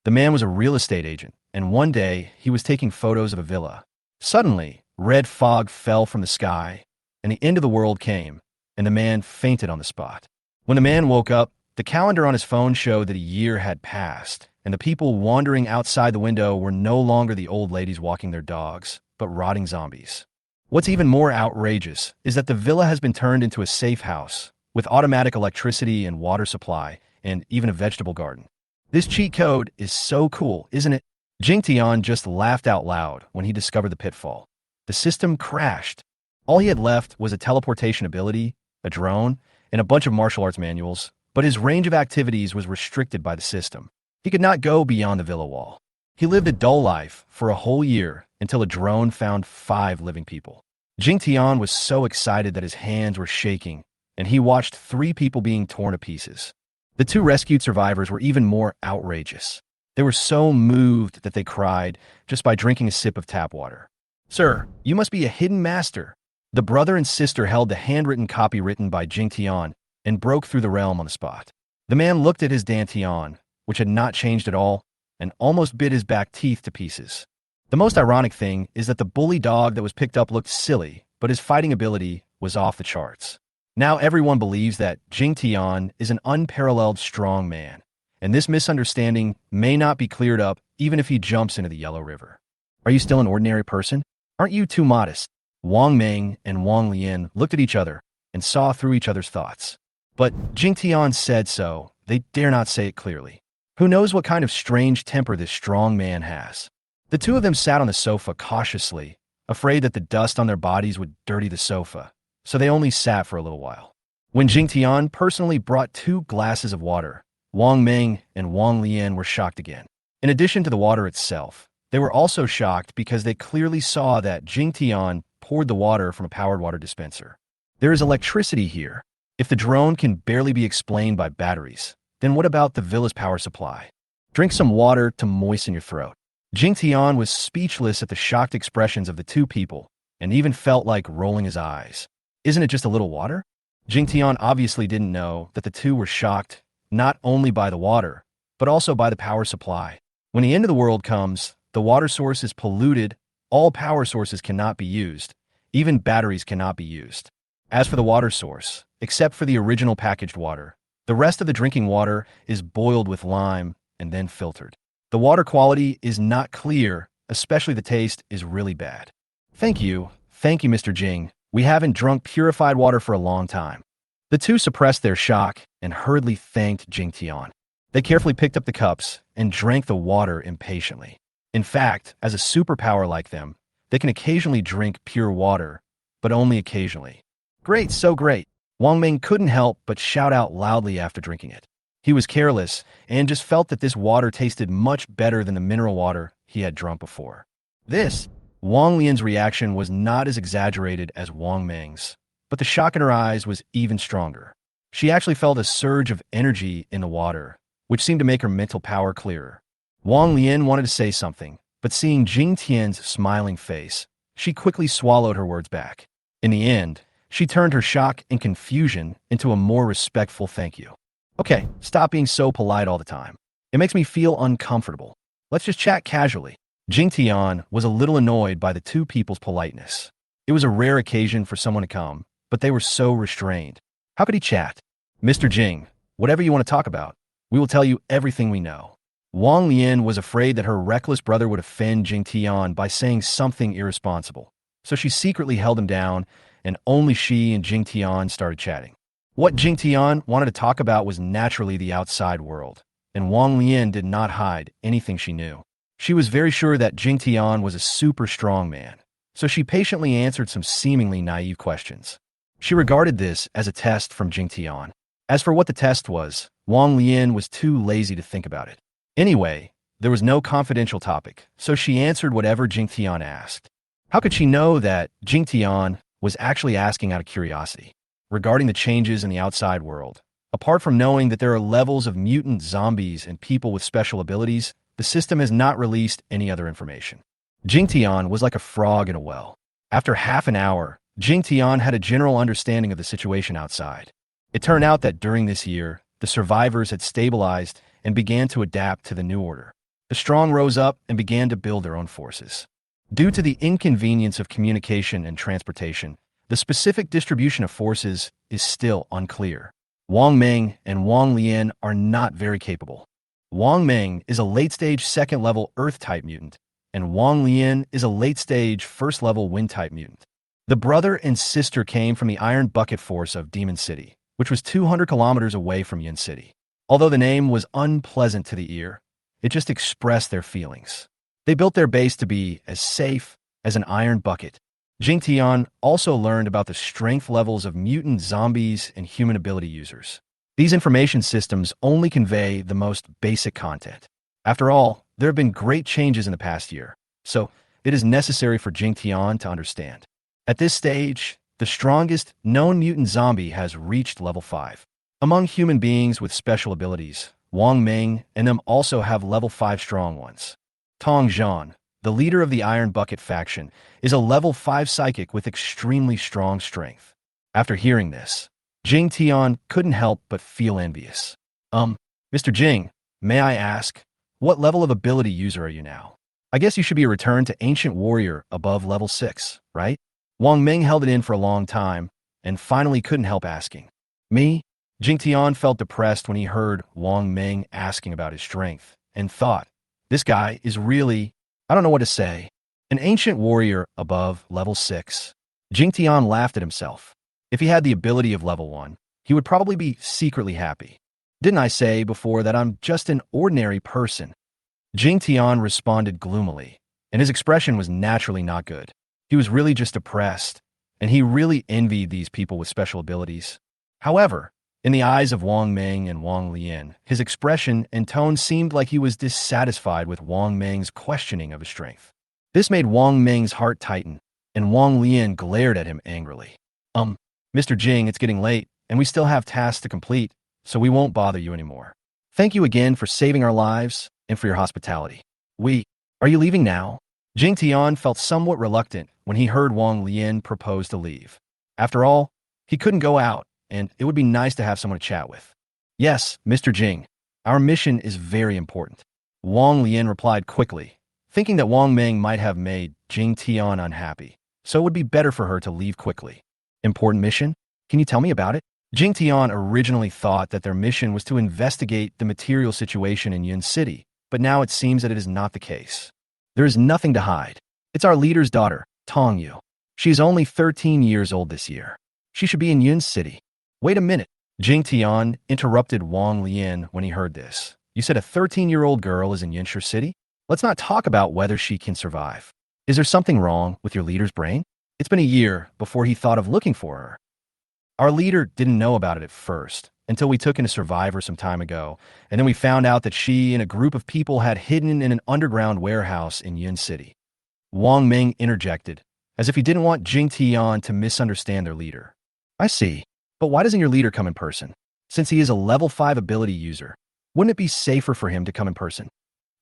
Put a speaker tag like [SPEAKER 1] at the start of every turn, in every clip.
[SPEAKER 1] The man was a real estate agent, and one day he was taking photos of a villa. Suddenly, red fog fell from the sky, and the end of the world came, and the man fainted on the spot. When the man woke up, the calendar on his phone showed that a year had passed, and the people wandering outside the window were no longer the old ladies walking their dogs, but rotting zombies. What's even more outrageous is that the villa has been turned into a safe house, with automatic electricity and water supply, and even a vegetable garden. This cheat code is so cool, isn't it? Jingtian just laughed out loud when he discovered the pitfall. The system crashed. All he had left was a teleportation ability, a drone, and a bunch of martial arts manuals, but his range of activities was restricted by the system. He could not go beyond the villa wall. He lived a dull life for a whole year until a drone found 5 living people. Jingtian was so excited that his hands were shaking, and he watched 3 people being torn to pieces. The 2 rescued survivors were even more outrageous. They were so moved that they cried just by drinking a sip of tap water. "Sir, you must be a hidden master." The brother and sister held the handwritten copy written by Jingtian and broke through the realm on the spot. The man looked at his dantian, which had not changed at all, and almost bit his back teeth to pieces. The most ironic thing is that the bully dog that was picked up looked silly, but his fighting ability was off the charts. Now everyone believes that Jingtian is an unparalleled strong man, and this misunderstanding may not be cleared up even if he jumps into the Yellow River. "Are you still an ordinary person? Aren't you too modest?" Wong Ming and Wong Leian looked at each other and saw through each other's thoughts. But Jingtian said so, they dare not say it clearly. Who knows what kind of strange temper this strong man has? The 2 of them sat on the sofa cautiously, afraid that the dust on their bodies would dirty the sofa, so they only sat for a little while. When Jingtian personally brought 2 glasses of water, Wong Ming and Wong Leian were shocked again. In addition to the water itself, they were also shocked because they clearly saw that Jingtian poured the water from a powered water dispenser. There is electricity here. If the drone can barely be explained by batteries, then what about the villa's power supply? Drink some water to moisten your throat. Jingtian was speechless at the shocked expressions of the 2 people, and even felt like rolling his eyes. Isn't it just a little water? Jingtian obviously didn't know that the 2 were shocked not only by the water, but also by the power supply. When the end of the world comes, the water source is polluted, all power sources cannot be used, even batteries cannot be used. As for the water source, except for the original packaged water, the rest of the drinking water is boiled with lime and then filtered. The water quality is not clear, especially the taste is really bad. Thank you, Mr. Jing. We haven't drunk purified water for a long time." The 2 suppressed their shock and hurriedly thanked Jingtian. They carefully picked up the cups and drank the water impatiently. In fact, as a superpower like them, they can occasionally drink pure water, but only occasionally. "Great, so great." Wong Ming couldn't help but shout out loudly after drinking it. He was careless and just felt that this water tasted much better than the mineral water he had drunk before. Wong Lian's reaction was not as exaggerated as Wong Ming's, but the shock in her eyes was even stronger. She actually felt a surge of energy in the water, which seemed to make her mental power clearer. Wong Leian wanted to say something, but seeing Jingtian's smiling face, she quickly swallowed her words back. In the end, she turned her shock and confusion into a more respectful thank you. "Okay, stop being so polite all the time. It makes me feel uncomfortable. Let's just chat casually." Jingtian was a little annoyed by the 2 people's politeness. It was a rare occasion for someone to come, but they were so restrained. How could he chat? "Mr. Jing, whatever you want to talk about, we will tell you everything we know." Wong Leian was afraid that her reckless brother would offend Jingtian by saying something irresponsible, so she secretly held him down, and only she and Jingtian started chatting. What Jingtian wanted to talk about was naturally the outside world, and Wong Leian did not hide anything she knew. She was very sure that Jingtian was a super strong man, so she patiently answered some seemingly naive questions. She regarded this as a test from Jingtian. As for what the test was, Wong Leian was too lazy to think about it. Anyway, there was no confidential topic, so she answered whatever Jingtian asked. How could she know that Jingtian was actually asking out of curiosity regarding the changes in the outside world? Apart from knowing that there are levels of mutant zombies and people with special abilities, the system has not released any other information. Jingtian was like a frog in a well. After half an hour, Jingtian had a general understanding of the situation outside. It turned out that during this year, the survivors had stabilized and began to adapt to the new order. The strong rose up and began to build their own forces. Due to the inconvenience of communication and transportation, the specific distribution of forces is still unclear. Wong Ming and Wong Leian are not very capable. Wong Ming is a late-stage second-level Earth-type mutant, and Wong Leian is a late-stage first-level Wind-type mutant. The brother and sister came from the Iron Bucket Force of Demon City, which was 200 kilometers away from Yuan City. Although the name was unpleasant to the ear, it just expressed their feelings. They built their base to be as safe as an iron bucket. Jingtian also learned about the strength levels of mutant zombies and human ability users. These information systems only convey the most basic content. After all, there have been great changes in the past year, so it is necessary for Jingtian to understand. At this stage, the strongest known mutant zombie has reached level 5. Among human beings with special abilities, Wong Ming and them also have level 5 strong ones. Tong Yu, the leader of the Iron Bucket faction, is a level 5 psychic with extremely strong strength. After hearing this, Jingtian couldn't help but feel envious. Mr. Jing, may I ask, what level of ability user are you now? I guess you should be a return to Ancient Warrior above level 6, right? Wong Ming held it in for a long time and finally couldn't help asking. Me? Jingtian felt depressed when he heard Wong Ming asking about his strength and thought, this guy is really, I don't know what to say, an ancient warrior above level 6. Jingtian laughed at himself. If he had the ability of level 1, he would probably be secretly happy. Didn't I say before that I'm just an ordinary person? Jingtian responded gloomily, and his expression was naturally not good. He was really just depressed, and he really envied these people with special abilities. However, in the eyes of Wong Ming and Wong Leian, his expression and tone seemed like he was dissatisfied with Wong Ming's questioning of his strength. This made Wong Ming's heart tighten, and Wong Leian glared at him angrily. Mr. Jing, it's getting late, and we still have tasks to complete, so we won't bother you anymore. Thank you again for saving our lives and for your hospitality. Are you leaving now? Jingtian felt somewhat reluctant when he heard Wong Leian propose to leave. After all, he couldn't go out, and it would be nice to have someone to chat with. Yes, Mr. Jing, our mission is very important. Wong Leian replied quickly, thinking that Wong Ming might have made Jingtian unhappy, so it would be better for her to leave quickly. Important mission? Can you tell me about it? Jingtian originally thought that their mission was to investigate the material situation in Yuan City, but now it seems that it is not the case. There is nothing to hide. It's our leader's daughter, Tong Yu. She's only 13 years old this year. She should be in Yuan City. Wait a minute. Jingtian interrupted Wong Leian when he heard this. You said a 13-year-old girl is in Yunshi City? Let's not talk about whether she can survive. Is there something wrong with your leader's brain? It's been a year before he thought of looking for her. Our leader didn't know about it at first, until we took in a survivor some time ago, and then we found out that she and a group of people had hidden in an underground warehouse in Yuan City. Wong Ming interjected, as if he didn't want Jingtian to misunderstand their leader. I see. But why doesn't your leader come in person? Since he is a level 5 ability user, wouldn't it be safer for him to come in person?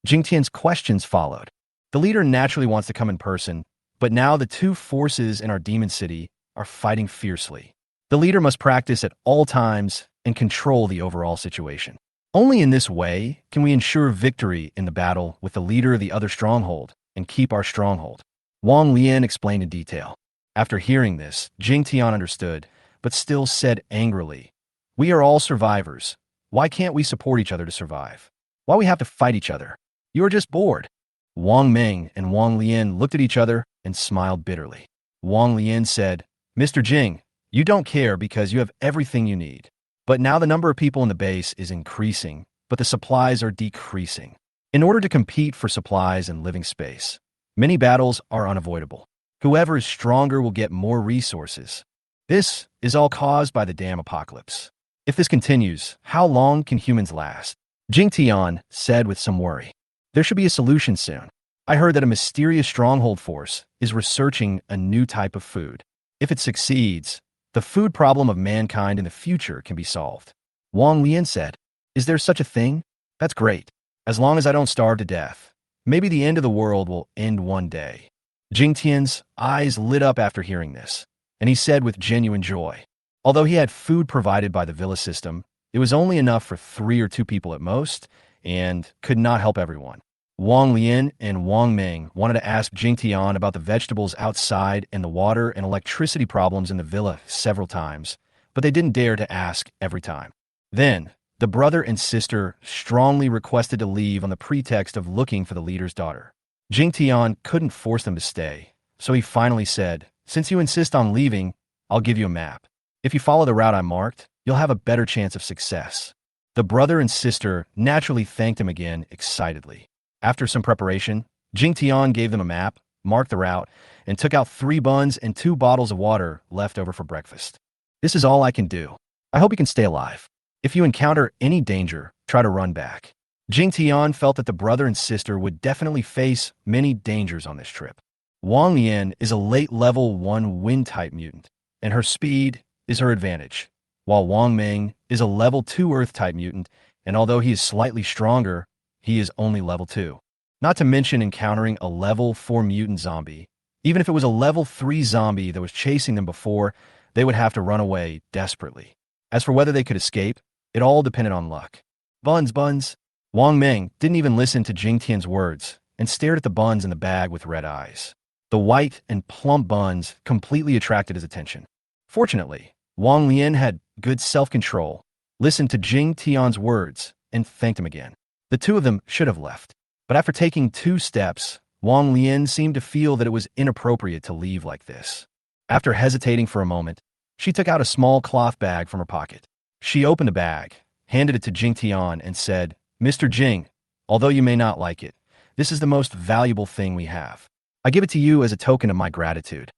[SPEAKER 1] Jingtian's questions followed. The leader naturally wants to come in person, but now the two forces in our demon city are fighting fiercely. The leader must practice at all times and control the overall situation. Only in this way can we ensure victory in the battle with the leader of the other stronghold and keep our stronghold. Wong Leian explained in detail. After hearing this, Jingtian understood, but still said angrily, we are all survivors. Why can't we support each other to survive? Why we have to fight each other? You are just bored. Wong Ming and Wong Leian looked at each other and smiled bitterly. Wong Leian said, Mr. Jing, you don't care because you have everything you need. But now the number of people in the base is increasing, but the supplies are decreasing. In order to compete for supplies and living space, many battles are unavoidable. Whoever is stronger will get more resources. This is all caused by the damn apocalypse. If this continues, how long can humans last? Jingtian said with some worry. There should be a solution soon. I heard that a mysterious stronghold force is researching a new type of food. If it succeeds, the food problem of mankind in the future can be solved. Wong Leian said, is there such a thing? That's great. As long as I don't starve to death, maybe the end of the world will end one day. Jingtian's eyes lit up after hearing this, and he said with genuine joy, although he had food provided by the villa system, it was only enough for 3 or 2 people at most, and could not help everyone. Wang Lian and Wang Ming wanted to ask Jingtian about the vegetables outside and the water and electricity problems in the villa several times, but they didn't dare to ask every time. Then, the brother and sister strongly requested to leave on the pretext of looking for the leader's daughter. Jingtian couldn't force them to stay, so he finally said, "Since you insist on leaving, I'll give you a map. If you follow the route I marked, you'll have a better chance of success." The brother and sister naturally thanked him again excitedly. After some preparation, Jingtian gave them a map, marked the route, and took out 3 buns and 2 bottles of water left over for breakfast. "This is all I can do. I hope you can stay alive. If you encounter any danger, try to run back." Jingtian felt that the brother and sister would definitely face many dangers on this trip. Wang Lian is a late level 1 wind-type mutant, and her speed is her advantage, while Wang Ming is a level 2 earth-type mutant, and although he is slightly stronger, he is only level 2. Not to mention encountering a level 4 mutant zombie. Even if it was a level 3 zombie that was chasing them before, they would have to run away desperately. As for whether they could escape, it all depended on luck. Buns. Wang Ming didn't even listen to Jingtian's words and stared at the buns in the bag with red eyes. The white and plump buns completely attracted his attention. Fortunately, Wang Lian had good self-control, listened to Jingtian's words, and thanked him again. The two of them should have left, but after taking 2 steps, Wang Lian seemed to feel that it was inappropriate to leave like this. After hesitating for a moment, she took out a small cloth bag from her pocket. She opened the bag, handed it to Jingtian, and said, "Mr. Jing, although you may not like it, this is the most valuable thing we have. I give it to you as a token of my gratitude."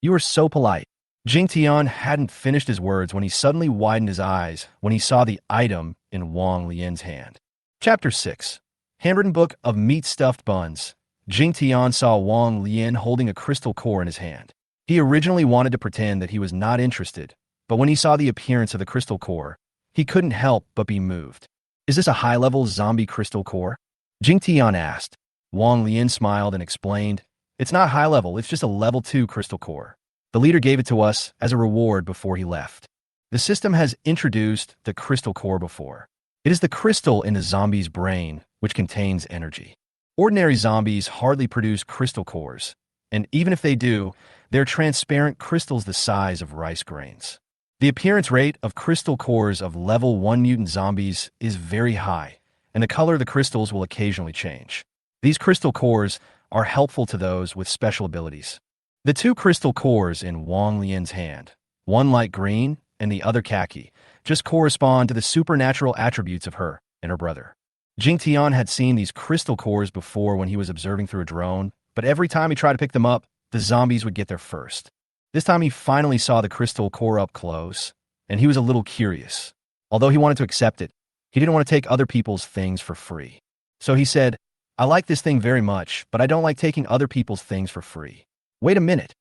[SPEAKER 1] "You are so polite." Jingtian hadn't finished his words when he suddenly widened his eyes when he saw the item in Wang Lian's hand. Chapter 6. Handwritten Book of Meat-Stuffed Buns. Jingtian saw Wang Lian holding a crystal core in his hand. He originally wanted to pretend that he was not interested, but when he saw the appearance of the crystal core, he couldn't help but be moved. "Is this a high-level zombie crystal core?" Jingtian asked. Wang Lian smiled and explained, "It's not high-level, it's just a level 2 crystal core. The leader gave it to us as a reward before he left. The system has introduced the crystal core before. It is the crystal in the zombie's brain which contains energy. Ordinary zombies hardly produce crystal cores, and even if they do, they're transparent crystals the size of rice grains. The appearance rate of crystal cores of level 1 mutant zombies is very high, and the color of the crystals will occasionally change. These crystal cores are helpful to those with special abilities." The 2 crystal cores in Wang Lian's hand, one light green and the other khaki, just correspond to the supernatural attributes of her and her brother. Jingtian had seen these crystal cores before when he was observing through a drone, but every time he tried to pick them up, the zombies would get there first. This time he finally saw the crystal core up close, and he was a little curious. Although he wanted to accept it, he didn't want to take other people's things for free. So he said, "I like this thing very much, but I don't like taking other people's things for free. Wait a minute."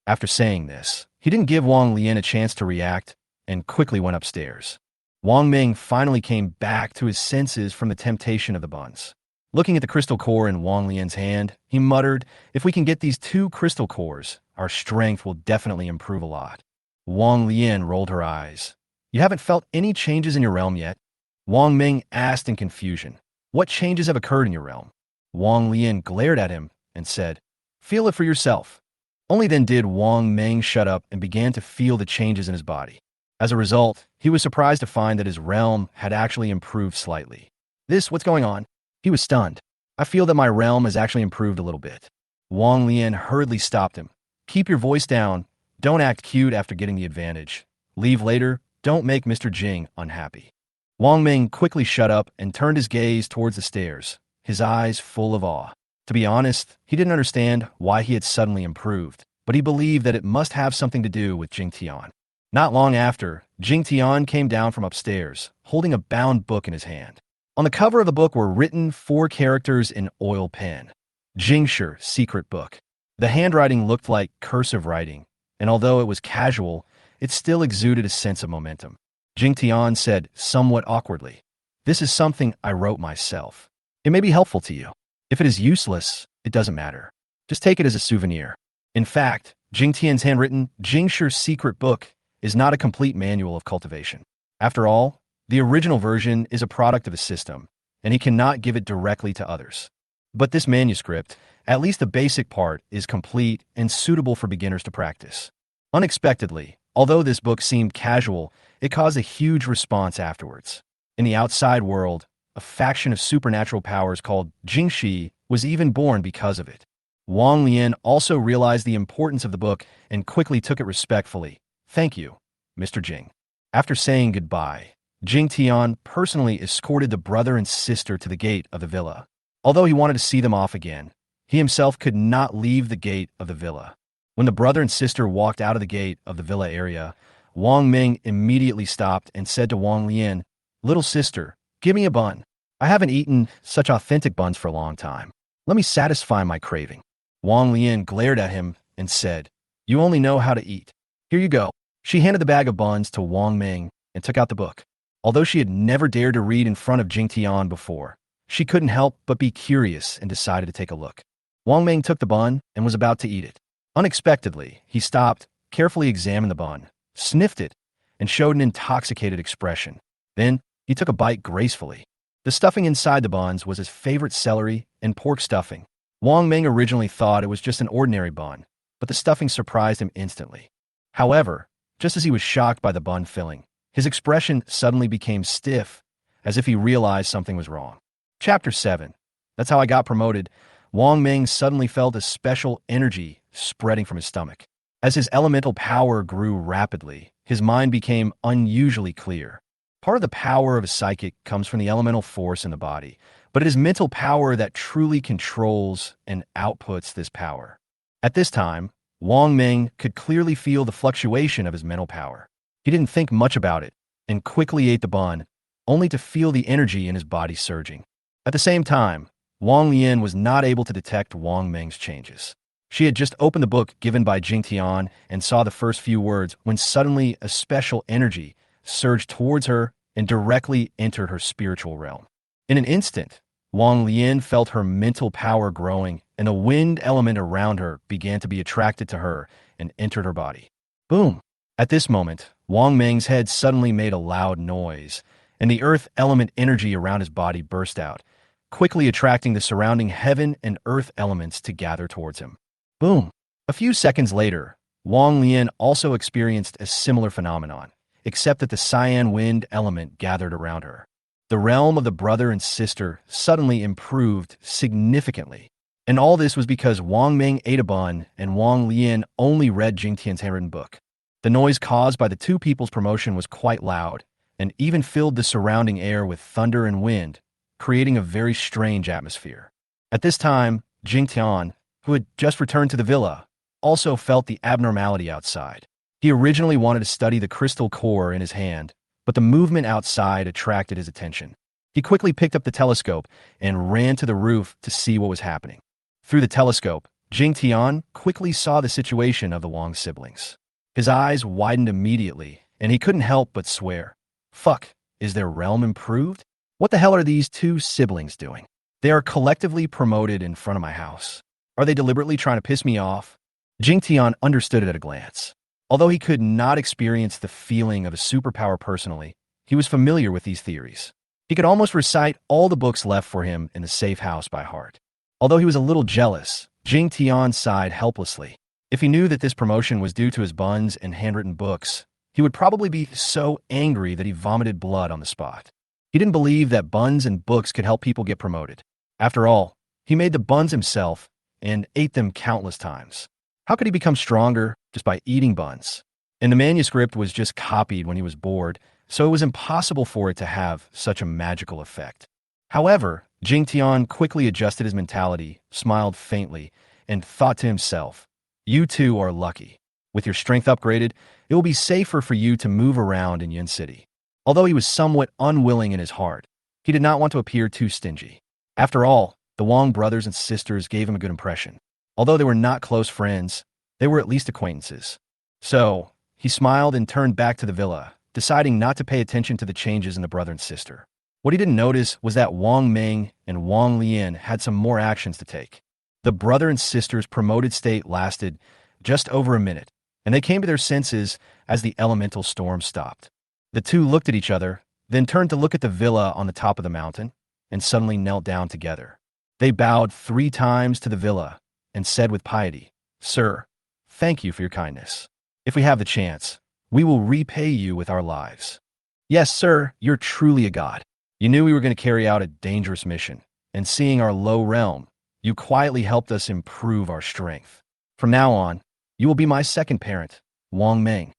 [SPEAKER 1] After saying this, he didn't give Wang Lian a chance to react and quickly went upstairs. Wang Ming finally came back to his senses from the temptation of the buns. Looking at the crystal core in Wang Lian's hand, he muttered, "If we can get these 2 crystal cores, our strength will definitely improve a lot." Wang Lian rolled her eyes. "You haven't felt any changes in your realm yet?" Wang Ming asked in confusion. "What changes have occurred in your realm?" Wang Lian glared at him and said, "Feel it for yourself." Only then did Wang Ming shut up and began to feel the changes in his body. As a result, he was surprised to find that his realm had actually improved slightly. What's going on?" He was stunned. "I feel that my realm has actually improved a little bit." Wang Lian hurriedly stopped him. "Keep your voice down. Don't act cute after getting the advantage. Leave later. Don't make Mr. Jing unhappy." Wang Ming quickly shut up and turned his gaze towards the stairs, his eyes full of awe. To be honest, he didn't understand why he had suddenly improved, but he believed that it must have something to do with Jingtian. Not long after, Jingtian came down from upstairs, holding a bound book in his hand. On the cover of the book were written 4 characters in oil pen. Jingshi Secret Book. The handwriting looked like cursive writing, and although it was casual, it still exuded a sense of momentum. Jingtian said somewhat awkwardly, "This is something I wrote myself. It may be helpful to you. If it is useless, it doesn't matter. Just take it as a souvenir." In fact, Jingtian's handwritten Jingshi Secret Book is not a complete manual of cultivation. After all, the original version is a product of a system, and he cannot give it directly to others. But this manuscript, at least the basic part, is complete and suitable for beginners to practice. Unexpectedly, although this book seemed casual, it caused a huge response afterwards. In the outside world, a faction of supernatural powers called Jingshi was even born because of it. Wong Leian also realized the importance of the book and quickly took it respectfully. "Thank you, Mr. Jing." After saying goodbye, Jingtian personally escorted the brother and sister to the gate of the villa. Although he wanted to see them off again, he himself could not leave the gate of the villa. When the brother and sister walked out of the gate of the villa area, Wong Ming immediately stopped and said to Wong Leian, "Little sister, give me a bun. I haven't eaten such authentic buns for a long time. Let me satisfy my craving." Wong Leian glared at him and said, "You only know how to eat. Here you go." She handed the bag of buns to Wong Ming and took out the book. Although she had never dared to read in front of Jingtian before, she couldn't help but be curious and decided to take a look. Wong Ming took the bun and was about to eat it. Unexpectedly, he stopped, carefully examined the bun, sniffed it, and showed an intoxicated expression. Then, he took a bite gracefully. The stuffing inside the buns was his favorite celery and pork stuffing. Wong Ming originally thought it was just an ordinary bun, but the stuffing surprised him instantly. However, just as he was shocked by the bun filling, his expression suddenly became stiff, as if he realized something was wrong. Chapter 7. That's how I got promoted. Wong Ming suddenly felt a special energy spreading from his stomach. As his elemental power grew rapidly, his mind became unusually clear. Part of the power of a psychic comes from the elemental force in the body, but it is mental power that truly controls and outputs this power. At this time, Wong Ming could clearly feel the fluctuation of his mental power. He didn't think much about it and quickly ate the bun, only to feel the energy in his body surging. At the same time, Wong Leian was not able to detect Wong Ming's changes. She had just opened the book given by Jingtian and saw the first few words when suddenly a special energy surged towards her and directly entered her spiritual realm. In an instant, Wong Leian felt her mental power growing, and the wind element around her began to be attracted to her and entered her body. Boom! At this moment, Wong Ming's head suddenly made a loud noise, and the earth element energy around his body burst out, quickly attracting the surrounding heaven and earth elements to gather towards him. Boom! A few seconds later, Wong Leian also experienced a similar phenomenon, except that the cyan wind element gathered around her. The realm of the brother and sister suddenly improved significantly. And all this was because Wong Ming ate a bun and Wong Leian only read Jingtian's handwritten book. The noise caused by the two people's promotion was quite loud, and even filled the surrounding air with thunder and wind, creating a very strange atmosphere. At this time, Jingtian, who had just returned to the villa, also felt the abnormality outside. He originally wanted to study the crystal core in his hand, but the movement outside attracted his attention. He quickly picked up the telescope and ran to the roof to see what was happening. Through the telescope, Jingtian quickly saw the situation of the Wong siblings. His eyes widened immediately, and he couldn't help but swear, "Fuck, is their realm improved? What the hell are these two siblings doing? They are collectively promoted in front of my house. Are they deliberately trying to piss me off?" Jingtian understood it at a glance. Although he could not experience the feeling of a superpower personally, he was familiar with these theories. He could almost recite all the books left for him in the safe house by heart. Although he was a little jealous, Jingtian sighed helplessly. If he knew that this promotion was due to his buns and handwritten books, he would probably be so angry that he vomited blood on the spot. He didn't believe that buns and books could help people get promoted. After all, he made the buns himself and ate them countless times. How could he become stronger just by eating buns? And the manuscript was just copied when he was bored, so it was impossible for it to have such a magical effect. However, Jingtian quickly adjusted his mentality, smiled faintly, and thought to himself, "You two are lucky. With your strength upgraded, it will be safer for you to move around in Yin City." Although he was somewhat unwilling in his heart, he did not want to appear too stingy. After all, the Wong brothers and sisters gave him a good impression. Although they were not close friends, they were at least acquaintances. So, he smiled and turned back to the villa, deciding not to pay attention to the changes in the brother and sister. What he didn't notice was that Wong Ming and Wong Leian had some more actions to take. The brother and sister's promoted state lasted just over a minute, and they came to their senses as the elemental storm stopped. The two looked at each other, then turned to look at the villa on the top of the mountain, and suddenly knelt down together. They bowed 3 times to the villa and said with piety, "Sir, thank you for your kindness. If we have the chance, we will repay you with our lives." "Yes, sir, you're truly a god. You knew we were going to carry out a dangerous mission, and seeing our low realm, you quietly helped us improve our strength. From now on, you will be my second parent, Wong Ming."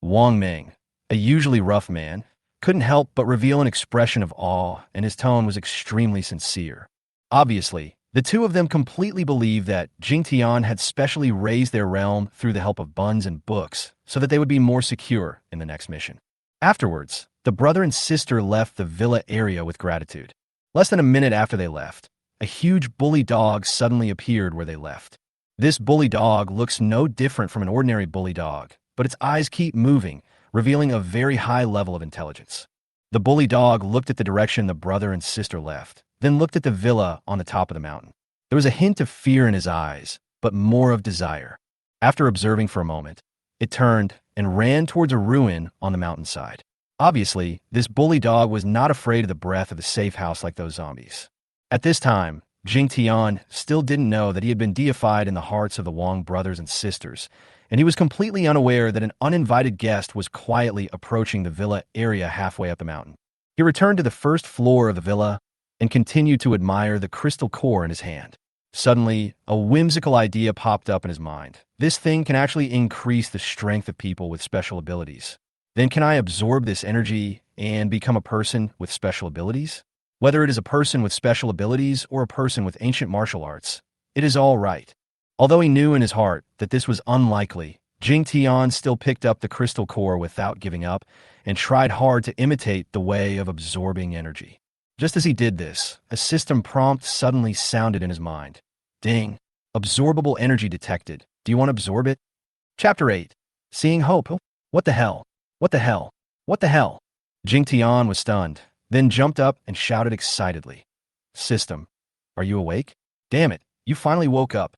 [SPEAKER 1] Wong Ming, a usually rough man, couldn't help but reveal an expression of awe, and his tone was extremely sincere. Obviously, the two of them completely believed that Jingtian had specially raised their realm through the help of buns and books so that they would be more secure in the next mission. Afterwards, the brother and sister left the villa area with gratitude. Less than a minute after they left, a huge bully dog suddenly appeared where they left. This bully dog looks no different from an ordinary bully dog, but its eyes keep moving, revealing a very high level of intelligence. The bully dog looked at the direction the brother and sister left, then looked at the villa on the top of the mountain. There was a hint of fear in his eyes, but more of desire. After observing for a moment, it turned and ran towards a ruin on the mountainside. Obviously, this bully dog was not afraid of the breath of a safe house like those zombies. At this time, Jingtian still didn't know that he had been deified in the hearts of the Wong brothers and sisters, and he was completely unaware that an uninvited guest was quietly approaching the villa area halfway up the mountain. He returned to the first floor of the villa and continued to admire the crystal core in his hand. Suddenly, a whimsical idea popped up in his mind. This thing can actually increase the strength of people with special abilities. Then can I absorb this energy and become a person with special abilities? Whether it is a person with special abilities or a person with ancient martial arts, it is all right. Although he knew in his heart that this was unlikely, Jingtian still picked up the crystal core without giving up and tried hard to imitate the way of absorbing energy. Just as he did this, a system prompt suddenly sounded in his mind. Ding. Absorbable energy detected. Do you want to absorb it? Chapter 8. Seeing Hope. What the hell? What the hell? What the hell? Jingtian was stunned, then jumped up and shouted excitedly. System, are you awake? Damn it, you finally woke up.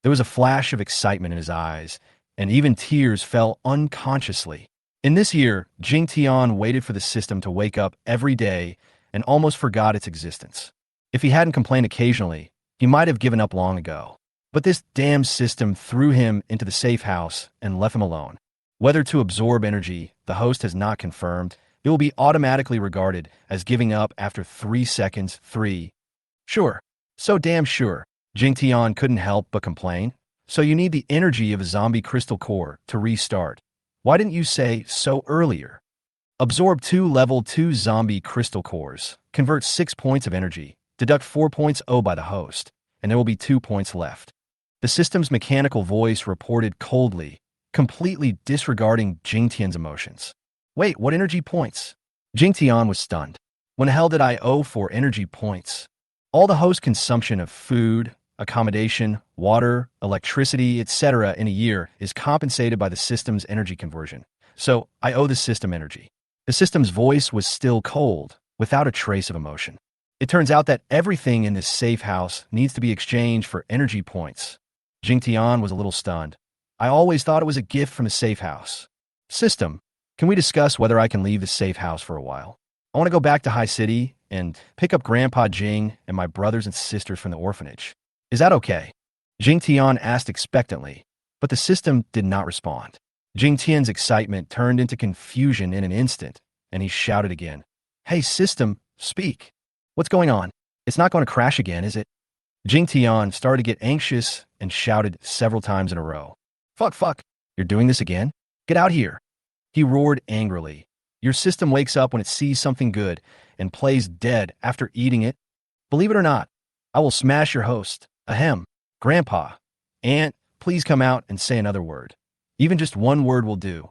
[SPEAKER 1] There was a flash of excitement in his eyes, and even tears fell unconsciously. In this year, Jingtian waited for the system to wake up every day and almost forgot its existence. If he hadn't complained occasionally, he might have given up long ago. But this damn system threw him into the safe house and left him alone. Whether to absorb energy, the host has not confirmed. It will be automatically regarded as giving up after 3 seconds. 3. Sure. So damn sure. Jingtian couldn't help but complain. So you need the energy of a zombie crystal core to restart. Why didn't you say so earlier? Absorb 2 level 2 zombie crystal cores. Convert 6 points of energy. Deduct 4 points owed by the host, and there will be 2 points left. The system's mechanical voice reported coldly, completely disregarding Jingtian's emotions. Wait, what energy points? Jingtian was stunned. When the hell did I owe for energy points? All the host consumption of food, accommodation, water, electricity, etc. in a year is compensated by the system's energy conversion. So I owe the system energy. The system's voice was still cold, without a trace of emotion. It turns out that everything in this safe house needs to be exchanged for energy points. Jingtian was a little stunned. I always thought it was a gift from the safe house. System, can we discuss whether I can leave the safe house for a while? I want to go back to High City and pick up Grandpa Jing and my brothers and sisters from the orphanage. Is that okay? Jingtian asked expectantly, but the system did not respond. Jingtian's excitement turned into confusion in an instant, and he shouted again. Hey, system, speak. What's going on? It's not going to crash again, is it? Jingtian started to get anxious and shouted several times in a row. Fuck, you're doing this again? Get out here. He roared angrily. Your system wakes up when it sees something good and plays dead after eating it. Believe it or not, I will smash your host. Ahem. Grandpa. Aunt, please come out and say another word. Even just one word will do.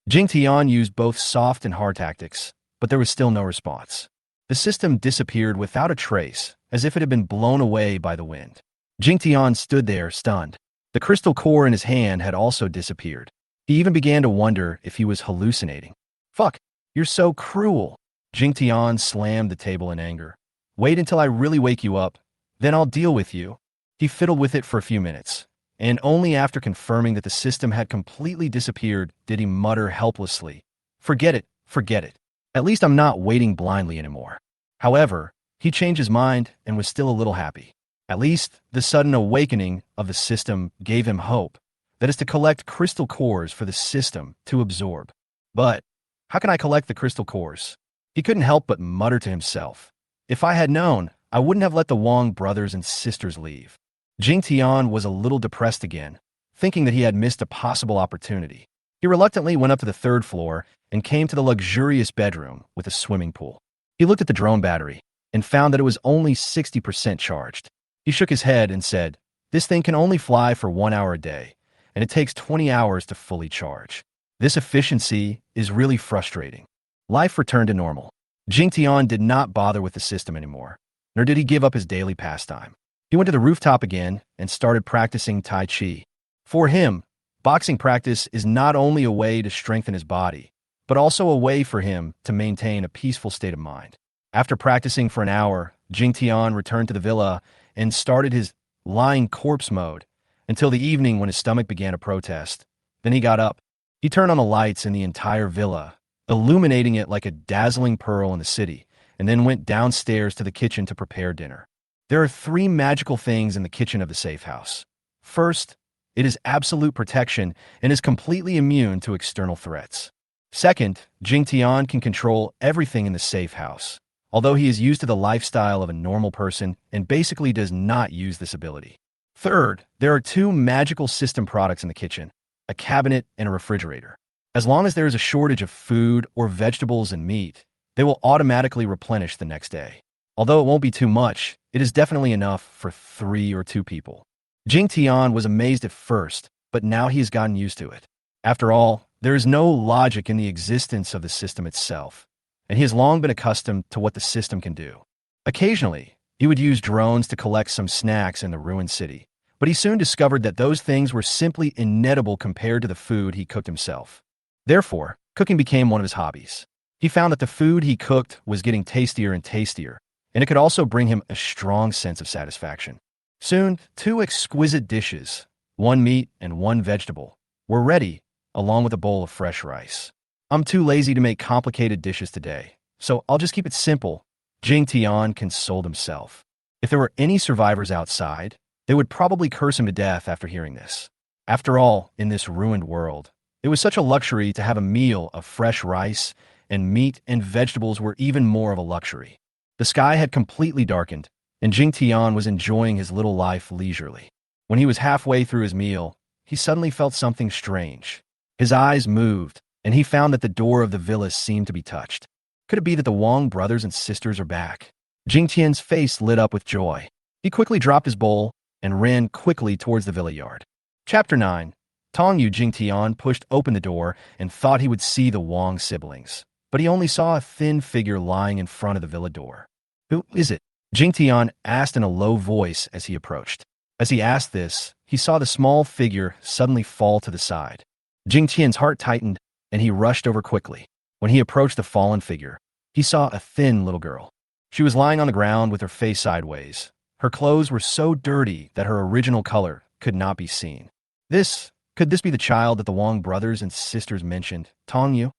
[SPEAKER 1] Jingtian used both soft and hard tactics, but there was still no response. The system disappeared without a trace, as if it had been blown away by the wind. Jingtian stood there, stunned. The crystal core in his hand had also disappeared. He even began to wonder if he was hallucinating. Fuck, you're so cruel. Jingtian slammed the table in anger. Wait until I really wake you up, then I'll deal with you. He fiddled with it for a few minutes, and only after confirming that the system had completely disappeared did he mutter helplessly, forget it. At least I'm not waiting blindly anymore. However, he changed his mind and was still a little happy. At least, the sudden awakening of the system gave him hope, that is to collect crystal cores for the system to absorb. But how can I collect the crystal cores? He couldn't help but mutter to himself. If I had known, I wouldn't have let the Wong brothers and sisters leave. Jingtian was a little depressed again, thinking that he had missed a possible opportunity. He reluctantly went up to the third floor and came to the luxurious bedroom with a swimming pool. He looked at the drone battery and found that it was only 60% charged. He shook his head and said, "This thing can only fly for 1 hour a day, and it takes 20 hours to fully charge. This efficiency is really frustrating." Life returned to normal. Jingtian did not bother with the system anymore, nor did he give up his daily pastime. He went to the rooftop again and started practicing Tai Chi. For him, boxing practice is not only a way to strengthen his body, but also a way for him to maintain a peaceful state of mind. After practicing for an hour, Jingtian returned to the villa and started his lying corpse mode until the evening when his stomach began to protest. Then he got up. He turned on the lights in the entire villa, illuminating it like a dazzling pearl in the city, and then went downstairs to the kitchen to prepare dinner. There are 3 magical things in the kitchen of the safe house. First, it is absolute protection and is completely immune to external threats. Second, Jingtian can control everything in the safe house, although he is used to the lifestyle of a normal person and basically does not use this ability. Third, there are 2 magical system products in the kitchen, a cabinet and a refrigerator. As long as there is a shortage of food or vegetables and meat, they will automatically replenish the next day. Although it won't be too much, it is definitely enough for 3 or 2 people. Jingtian was amazed at first, but now he has gotten used to it. After all, there is no logic in the existence of the system itself, and he has long been accustomed to what the system can do. Occasionally, he would use drones to collect some snacks in the ruined city, but he soon discovered that those things were simply inedible compared to the food he cooked himself. Therefore, cooking became one of his hobbies. He found that the food he cooked was getting tastier and tastier, and it could also bring him a strong sense of satisfaction. Soon, 2 exquisite dishes, 1 meat and 1 vegetable, were ready, along with a bowl of fresh rice. "I'm too lazy to make complicated dishes today, so I'll just keep it simple," Jingtian consoled himself. If there were any survivors outside, they would probably curse him to death after hearing this. After all, in this ruined world, it was such a luxury to have a meal of fresh rice, and meat and vegetables were even more of a luxury. The sky had completely darkened, and Jingtian was enjoying his little life leisurely. When he was halfway through his meal, he suddenly felt something strange. His eyes moved, and he found that the door of the villa seemed to be touched. Could it be that the Wong brothers and sisters are back? Jingtian's face lit up with joy. He quickly dropped his bowl and ran quickly towards the villa yard. Chapter 9. Tong Yu. Jingtian pushed open the door and thought he would see the Wong siblings, but he only saw a thin figure lying in front of the villa door. "Who is it?" Jingtian asked in a low voice as he approached. As he asked this, he saw the small figure suddenly fall to the side. Jingtian's heart tightened, and he rushed over quickly. When he approached the fallen figure, he saw a thin little girl. She was lying on the ground with her face sideways. Her clothes were so dirty that her original color could not be seen. Could this be the child that the Wong brothers and sisters mentioned, Tong Yu?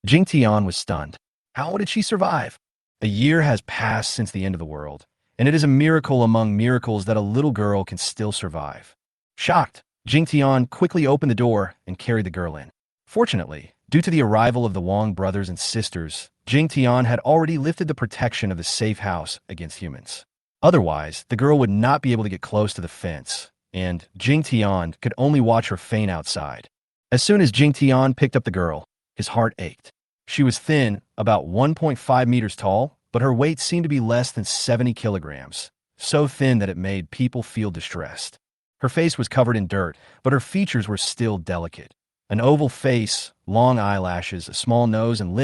[SPEAKER 1] Jingtian was stunned. How did she survive? A year has passed since the end of the world, and it is a miracle among miracles that a little girl can still survive. Shocked, Jingtian quickly opened the door and carried the girl in. Fortunately, due to the arrival of the Wong brothers and sisters, Jingtian had already lifted the protection of the safe house against humans. Otherwise, the girl would not be able to get close to the fence, and Jingtian could only watch her faint outside. As soon as Jingtian picked up the girl, his heart ached. She was thin, about 1.5 meters tall, but her weight seemed to be less than 70 kilograms, so thin that it made people feel distressed. Her face was covered in dirt, but her features were still delicate. An oval face, long eyelashes, a small nose and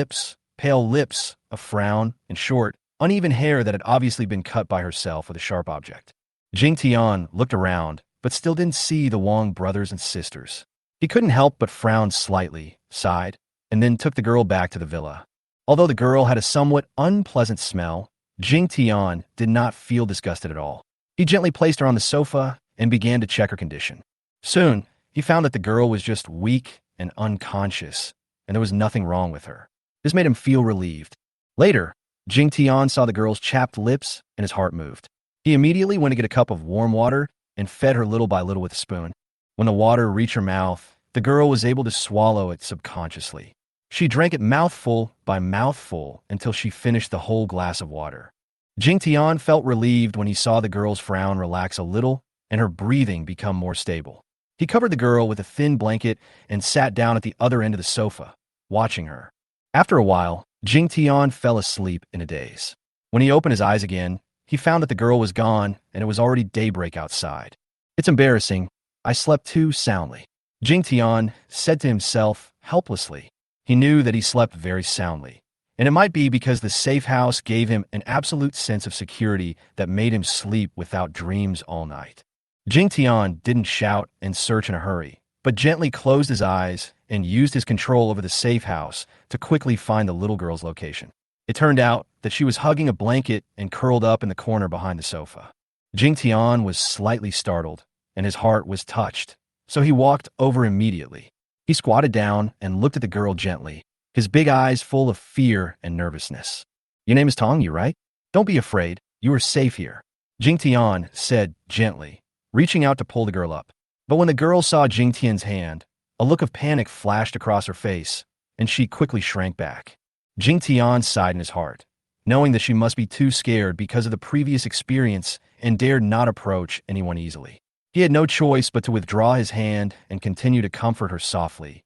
[SPEAKER 1] pale lips, a frown, and short, uneven hair that had obviously been cut by herself with a sharp object. Jingtian looked around, but still didn't see the Wong brothers and sisters. He couldn't help but frown slightly, sighed, and then took the girl back to the villa. Although the girl had a somewhat unpleasant smell, Jingtian did not feel disgusted at all. He gently placed her on the sofa and began to check her condition. Soon, he found that the girl was just weak and unconscious, and there was nothing wrong with her. This made him feel relieved. Later, Jingtian saw the girl's chapped lips and his heart moved. He immediately went to get a cup of warm water and fed her little by little with a spoon. When the water reached her mouth, the girl was able to swallow it subconsciously. She drank it mouthful by mouthful until she finished the whole glass of water. Jingtian felt relieved when he saw the girl's frown relax a little and her breathing become more stable. He covered the girl with a thin blanket and sat down at the other end of the sofa, watching her. After a while, Jingtian fell asleep in a daze. When he opened his eyes again, he found that the girl was gone and it was already daybreak outside. It's embarrassing. I slept too soundly, Jingtian said to himself helplessly. He knew that he slept very soundly, and it might be because the safe house gave him an absolute sense of security that made him sleep without dreams all night. Jingtian didn't shout and search in a hurry, but gently closed his eyes and used his control over the safe house to quickly find the little girl's location. It turned out that she was hugging a blanket and curled up in the corner behind the sofa. Jingtian was slightly startled, and his heart was touched, so he walked over immediately. He squatted down and looked at the girl gently, his big eyes full of fear and nervousness. "Your name is Tong Yu, right? Don't be afraid. You are safe here," Jingtian said gently, reaching out to pull the girl up. But when the girl saw Jingtian's hand, a look of panic flashed across her face, and she quickly shrank back. Jingtian sighed in his heart, knowing that she must be too scared because of the previous experience and dared not approach anyone easily. He had no choice but to withdraw his hand and continue to comfort her softly.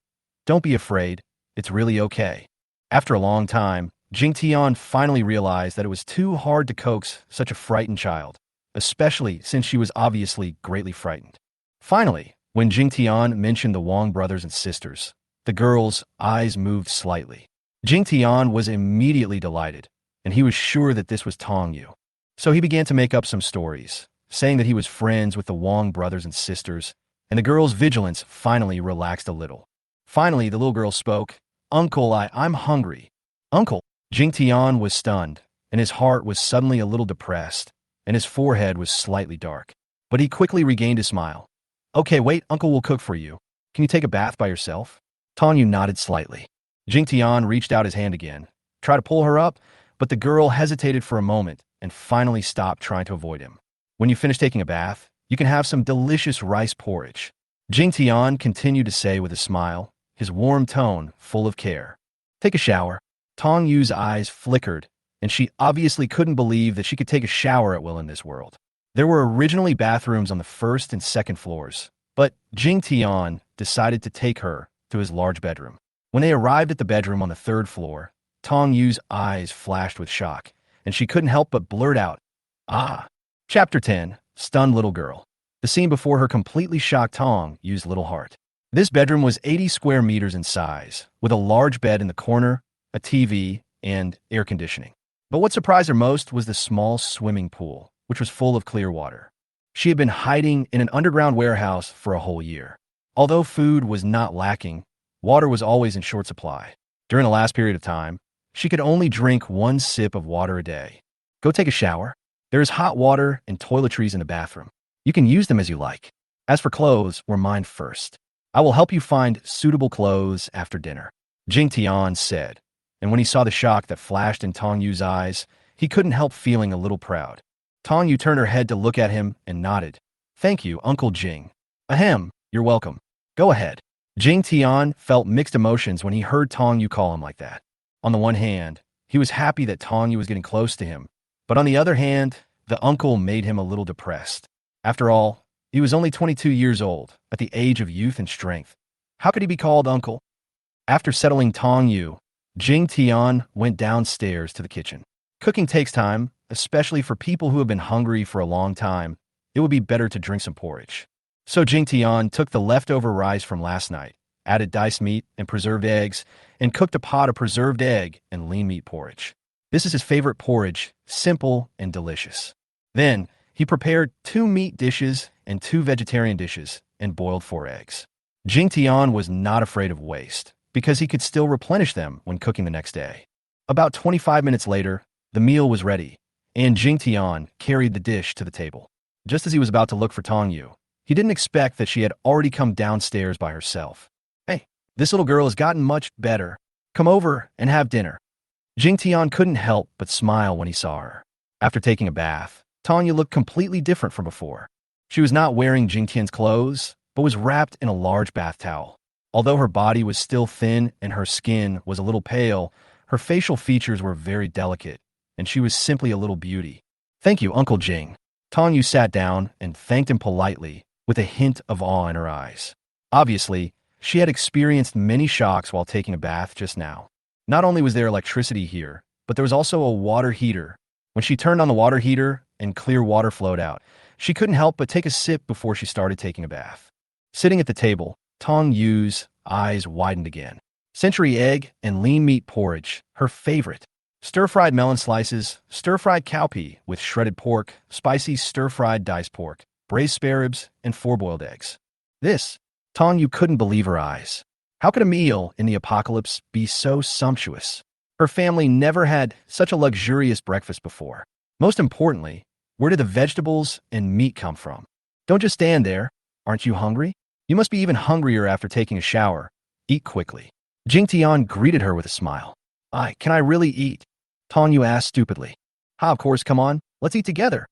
[SPEAKER 1] "Don't be afraid. It's really okay." After a long time, Jingtian finally realized that it was too hard to coax such a frightened child, especially since she was obviously greatly frightened. Finally, when Jingtian mentioned the Wong brothers and sisters, the girl's eyes moved slightly. Jingtian was immediately delighted, and he was sure that this was Tong Yu. So he began to make up some stories, saying that he was friends with the Wong brothers and sisters, and the girl's vigilance finally relaxed a little. Finally, the little girl spoke. "Uncle, I'm hungry." "Uncle?" Jingtian was stunned, and his heart was suddenly a little depressed, and his forehead was slightly dark. But he quickly regained his smile. "Okay, wait, Uncle will cook for you. Can you take a bath by yourself?" Tong Yu nodded slightly. Jingtian reached out his hand again, tried to pull her up, but the girl hesitated for a moment and finally stopped trying to avoid him. "When you finish taking a bath, you can have some delicious rice porridge," Jingtian continued to say with a smile, his warm tone full of care. "Take a shower." Tong Yu's eyes flickered, and she obviously couldn't believe that she could take a shower at will in this world. There were originally bathrooms on the first and second floors, but Jingtian decided to take her to his large bedroom. When they arrived at the bedroom on the third floor, Tong Yu's eyes flashed with shock, and she couldn't help but blurt out, "Ah!" Chapter 10, Stunned Little Girl. The scene before her completely shocked Tong Yu's little heart. This bedroom was 80 square meters in size, with a large bed in the corner, a TV, and air conditioning. But what surprised her most was the small swimming pool, which was full of clear water. She had been hiding in an underground warehouse for a whole year. Although food was not lacking, water was always in short supply. During the last period of time, she could only drink 1 sip of water a day. "Go take a shower. There is hot water and toiletries in the bathroom. You can use them as you like. As for clothes, wear mine first. I will help you find suitable clothes after dinner," Jingtian said, and when he saw the shock that flashed in Tong Yu's eyes, he couldn't help feeling a little proud. Tong Yu turned her head to look at him and nodded. "Thank you, Uncle Jing." "Ahem, you're welcome. Go ahead." Jingtian felt mixed emotions when he heard Tong Yu call him like that. On the one hand, he was happy that Tong Yu was getting close to him, but on the other hand, the uncle made him a little depressed. After all, he was only 22 years old, at the age of youth and strength. How could he be called uncle? After settling Tong Yu, Jingtian went downstairs to the kitchen. Cooking takes time, especially for people who have been hungry for a long time. It would be better to drink some porridge. So Jingtian took the leftover rice from last night, added diced meat and preserved eggs, and cooked a pot of preserved egg and lean meat porridge. This is his favorite porridge, simple and delicious. Then, he prepared 2 meat dishes and 2 vegetarian dishes and boiled 4 eggs. Jingtian was not afraid of waste, because he could still replenish them when cooking the next day. About 25 minutes later, the meal was ready, and Jingtian carried the dish to the table. Just as he was about to look for Tong Yu, he didn't expect that she had already come downstairs by herself. "Hey, this little girl has gotten much better. Come over and have dinner." Jingtian couldn't help but smile when he saw her. After taking a bath, Tong Yu looked completely different from before. She was not wearing Jingtian's clothes, but was wrapped in a large bath towel. Although her body was still thin and her skin was a little pale, her facial features were very delicate, and she was simply a little beauty. "Thank you, Uncle Jing." Tong Yu sat down and thanked him politely, with a hint of awe in her eyes. Obviously, she had experienced many shocks while taking a bath just now. Not only was there electricity here, but there was also a water heater. When she turned on the water heater and clear water flowed out, she couldn't help but take a sip before she started taking a bath. Sitting at the table, Tong Yu's eyes widened again. Century egg and lean meat porridge, her favorite. Stir-fried melon slices, stir-fried cowpea with shredded pork, spicy stir-fried diced pork, braised spare ribs, and 4 boiled eggs. Tong Yu couldn't believe her eyes. How could a meal in the apocalypse be so sumptuous? Her family never had such a luxurious breakfast before. Most importantly, where did the vegetables and meat come from? Don't just stand there. Aren't you hungry? You must be even hungrier after taking a shower. Eat quickly. Jingtian greeted her with a smile. Can I really eat?" Tong Yu asked stupidly. Of course, come on. Let's eat together."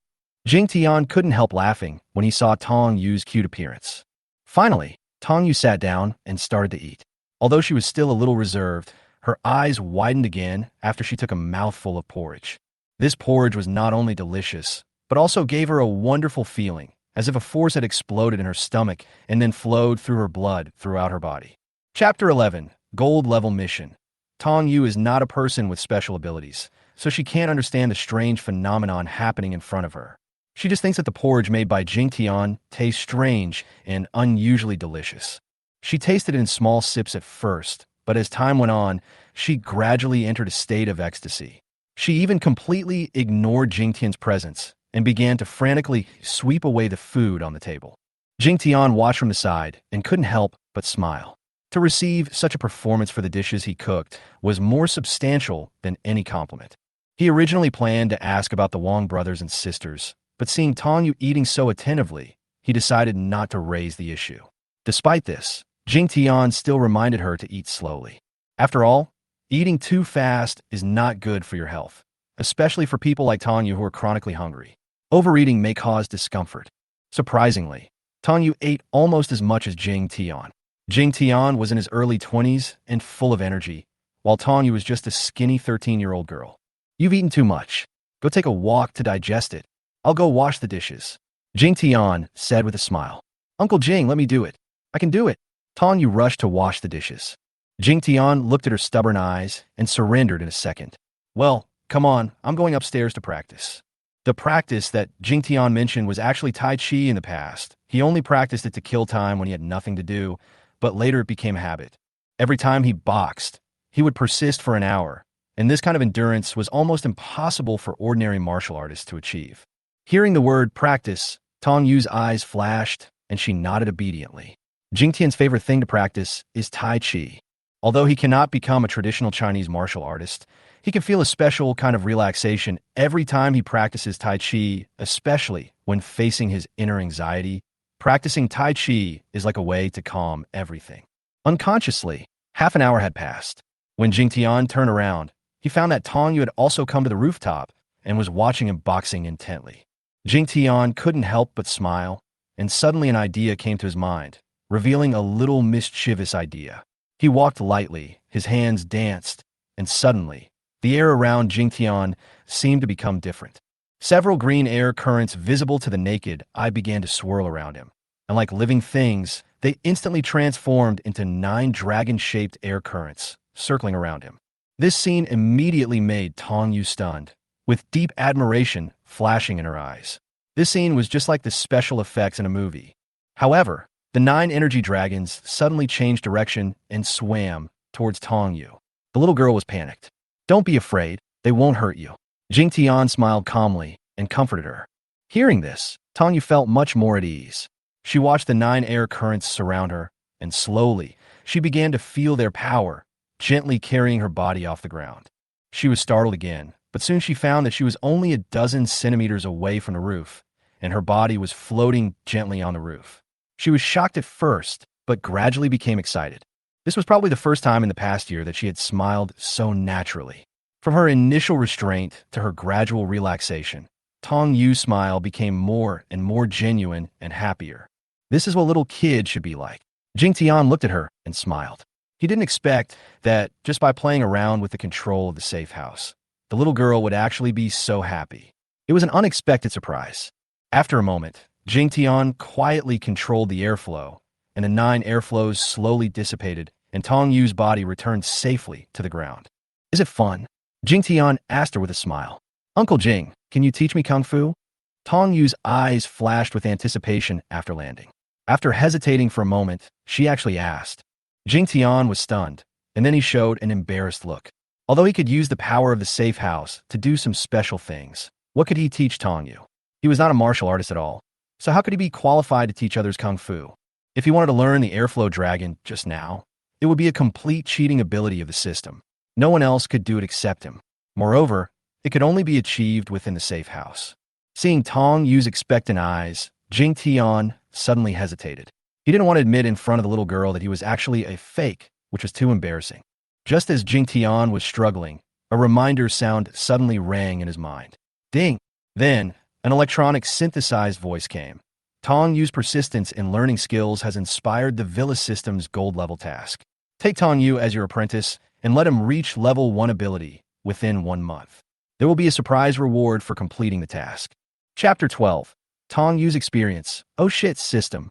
[SPEAKER 1] Jingtian couldn't help laughing when he saw Tong Yu's cute appearance. Finally, Tong Yu sat down and started to eat. Although she was still a little reserved, her eyes widened again after she took a mouthful of porridge. This porridge was not only delicious, but also gave her a wonderful feeling, as if a force had exploded in her stomach and then flowed through her blood throughout her body. Chapter 11, Gold Level Mission. Tong Yu is not a person with special abilities, so she can't understand the strange phenomenon happening in front of her. She just thinks that the porridge made by Jingtian tastes strange and unusually delicious. She tasted it in small sips at first, but as time went on, she gradually entered a state of ecstasy. She even completely ignored Jingtian's presence and began to frantically sweep away the food on the table. Jingtian watched from the side and couldn't help but smile. To receive such a performance for the dishes he cooked was more substantial than any compliment. He originally planned to ask about the Wong brothers and sisters, but seeing Tong Yu eating so attentively, he decided not to raise the issue. Despite this, Jingtian still reminded her to eat slowly. After all, eating too fast is not good for your health, especially for people like Tong Yu who are chronically hungry. Overeating may cause discomfort. Surprisingly, Tong Yu ate almost as much as Jingtian. Jingtian was in his early 20s and full of energy, while Tong Yu was just a skinny 13-year-old girl. "You've eaten too much. Go take a walk to digest it. I'll go wash the dishes," Jingtian said with a smile. "Uncle Jing, let me do it." "I can do it." Tong Yu rushed to wash the dishes. Jingtian looked at her stubborn eyes and surrendered in a second. "Well, come on, I'm going upstairs to practice." The practice that Jingtian mentioned was actually Tai Chi in the past. He only practiced it to kill time when he had nothing to do, but later it became a habit. Every time he boxed, he would persist for an hour, and this kind of endurance was almost impossible for ordinary martial artists to achieve. Hearing the word practice, Tong Yu's eyes flashed, and she nodded obediently. Jingtian's favorite thing to practice is Tai Chi. Although he cannot become a traditional Chinese martial artist, he can feel a special kind of relaxation every time he practices Tai Chi, especially when facing his inner anxiety. Practicing Tai Chi is like a way to calm everything. Unconsciously, half an hour had passed. When Jingtian turned around, he found that Tong Yu had also come to the rooftop and was watching him boxing intently. Jingtian couldn't help but smile, and suddenly an idea came to his mind, revealing a little mischievous idea. He walked lightly, his hands danced, and suddenly, the air around Jingtian seemed to become different. Several green air currents visible to the naked eye began to swirl around him, and like living things, they instantly transformed into 9 dragon-shaped air currents, circling around him. This scene immediately made Tong Yu stunned, with deep admiration flashing in her eyes. This scene was just like the special effects in a movie. However, the 9 energy dragons suddenly changed direction and swam towards Tong Yu. The little girl was panicked. "Don't be afraid, they won't hurt you." Jingtian smiled calmly and comforted her. Hearing this, Tong Yu felt much more at ease. She watched the 9 air currents surround her, and slowly, she began to feel their power, gently carrying her body off the ground. She was startled again, but soon she found that she was only a dozen centimeters away from the roof, and her body was floating gently on the roof. She was shocked at first, but gradually became excited. This was probably the first time in the past year that she had smiled so naturally. From her initial restraint to her gradual relaxation, Tong Yu's smile became more and more genuine and happier. This is what little kids should be like. Jingtian looked at her and smiled. He didn't expect that just by playing around with the control of the safe house, the little girl would actually be so happy. It was an unexpected surprise. After a moment, Jingtian quietly controlled the airflow, and the 9 airflows slowly dissipated, and Tong Yu's body returned safely to the ground. Is it fun? Jingtian asked her with a smile. Uncle Jing, can you teach me Kung Fu? Tong Yu's eyes flashed with anticipation after landing. After hesitating for a moment, she actually asked. Jingtian was stunned, and then he showed an embarrassed look. Although he could use the power of the safe house to do some special things, what could he teach Tong Yu? He was not a martial artist at all, so how could he be qualified to teach others Kung Fu? If he wanted to learn the Airflow Dragon just now, it would be a complete cheating ability of the system. No one else could do it except him. Moreover, it could only be achieved within the safe house. Seeing Tong Yu's expectant eyes, Jingtian suddenly hesitated. He didn't want to admit in front of the little girl that he was actually a fake, which was too embarrassing. Just as Jingtian was struggling, a reminder sound suddenly rang in his mind. Ding! Then, an electronic synthesized voice came. Tong Yu's persistence in learning skills has inspired the Villa System's gold-level task. Take Tong Yu as your apprentice and let him reach level 1 ability within 1 month. There will be a surprise reward for completing the task. Chapter 12. Tong Yu's experience. Oh shit, system.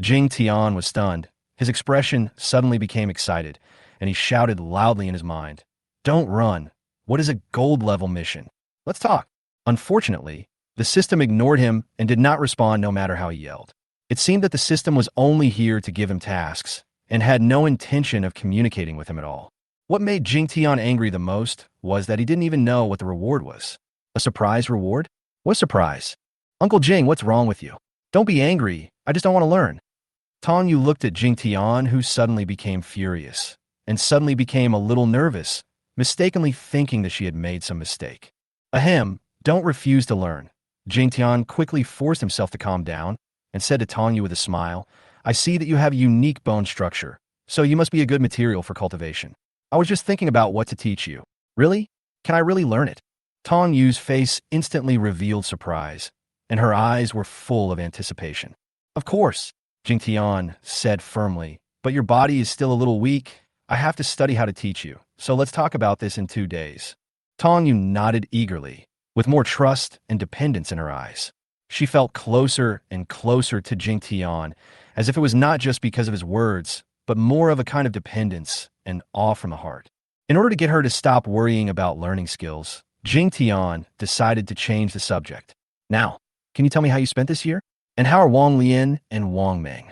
[SPEAKER 1] Jingtian was stunned. His expression suddenly became excited, and he shouted loudly in his mind. Don't run. What is a gold-level mission? Let's talk. Unfortunately, the system ignored him and did not respond no matter how he yelled. It seemed that the system was only here to give him tasks and had no intention of communicating with him at all. What made Jingtian angry the most was that he didn't even know what the reward was. A surprise reward? What surprise? Uncle Jing, what's wrong with you? Don't be angry. I just don't want to learn. Tong Yu looked at Jingtian, who suddenly became furious and suddenly became a little nervous, mistakenly thinking that she had made some mistake. Ahem, don't refuse to learn. Jingtian quickly forced himself to calm down and said to Tong Yu with a smile, I see that you have a unique bone structure, so you must be a good material for cultivation. I was just thinking about what to teach you. Really? Can I really learn it? Tong Yu's face instantly revealed surprise, and her eyes were full of anticipation. Of course, Jingtian said firmly, but your body is still a little weak. I have to study how to teach you, so let's talk about this in 2 days. Tong Yu nodded eagerly, with more trust and dependence in her eyes. She felt closer and closer to Jingtian, as if it was not just because of his words, but more of a kind of dependence and awe from the heart. In order to get her to stop worrying about learning skills, Jingtian decided to change the subject. Now, can you tell me how you spent this year? And how are Wong Leian and Wong Ming?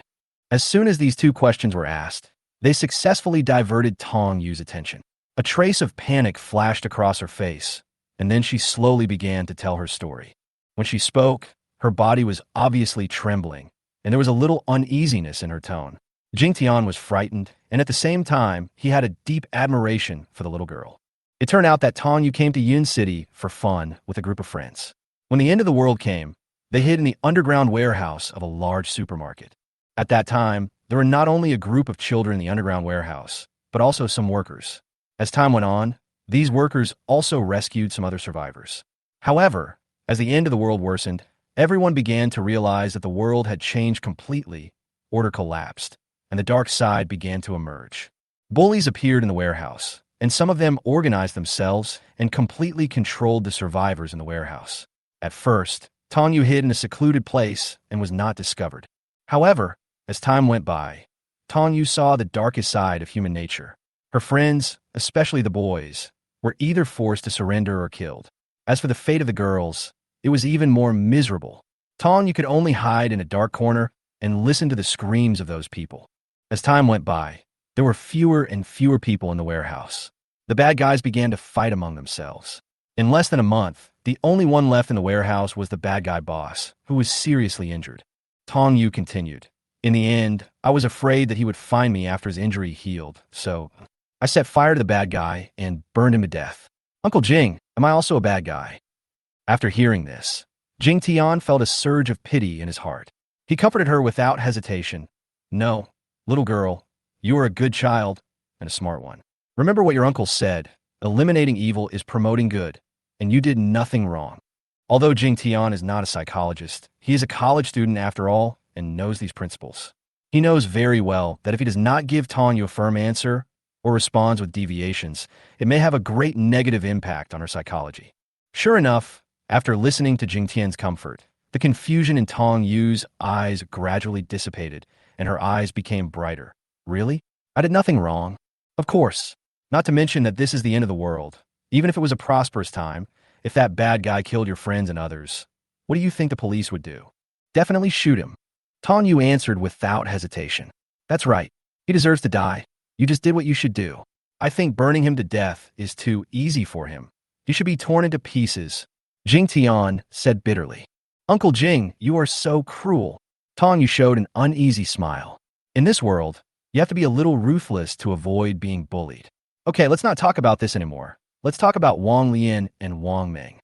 [SPEAKER 1] As soon as these 2 questions were asked, they successfully diverted Tong Yu's attention. A trace of panic flashed across her face, and then she slowly began to tell her story. When she spoke, her body was obviously trembling, and there was a little uneasiness in her tone. Jingtian was frightened, and at the same time, he had a deep admiration for the little girl. It turned out that Tong Yu came to Yun City for fun with a group of friends. When the end of the world came, they hid in the underground warehouse of a large supermarket. At that time, there were not only a group of children in the underground warehouse, but also some workers. As time went on, these workers also rescued some other survivors. However, as the end of the world worsened, everyone began to realize that the world had changed completely, order collapsed, and the dark side began to emerge. Bullies appeared in the warehouse, and some of them organized themselves and completely controlled the survivors in the warehouse. At first, Tong Yu hid in a secluded place and was not discovered. However, as time went by, Tong Yu saw the darkest side of human nature. Her friends, especially the boys, were either forced to surrender or killed. As for the fate of the girls, it was even more miserable. Tong Yu could only hide in a dark corner and listen to the screams of those people. As time went by, there were fewer and fewer people in the warehouse. The bad guys began to fight among themselves. In less than a month, the only one left in the warehouse was the bad guy boss, who was seriously injured. Tong Yu continued. In the end, I was afraid that he would find me after his injury healed, so I set fire to the bad guy and burned him to death. Uncle Jing, am I also a bad guy? After hearing this, Jingtian felt a surge of pity in his heart. He comforted her without hesitation. No, little girl, you are a good child and a smart one. Remember what your uncle said, eliminating evil is promoting good, and you did nothing wrong. Although Jingtian is not a psychologist, he is a college student after all and knows these principles. He knows very well that if he does not give Tong Yu a firm answer or responds with deviations, it may have a great negative impact on her psychology. Sure enough, after listening to Jingtian's comfort, the confusion in Tong Yu's eyes gradually dissipated, and her eyes became brighter. Really? I did nothing wrong. Of course. Not to mention that this is the end of the world. Even if it was a prosperous time, if that bad guy killed your friends and others, what do you think the police would do? Definitely shoot him. Tong Yu answered without hesitation. That's right. He deserves to die. You just did what you should do. I think burning him to death is too easy for him. He should be torn into pieces. Jingtian said bitterly. Uncle Jing, you are so cruel. Tong Yu showed an uneasy smile. In this world, you have to be a little ruthless to avoid being bullied. Okay, let's not talk about this anymore. Let's talk about Wong Leian and Wong Ming.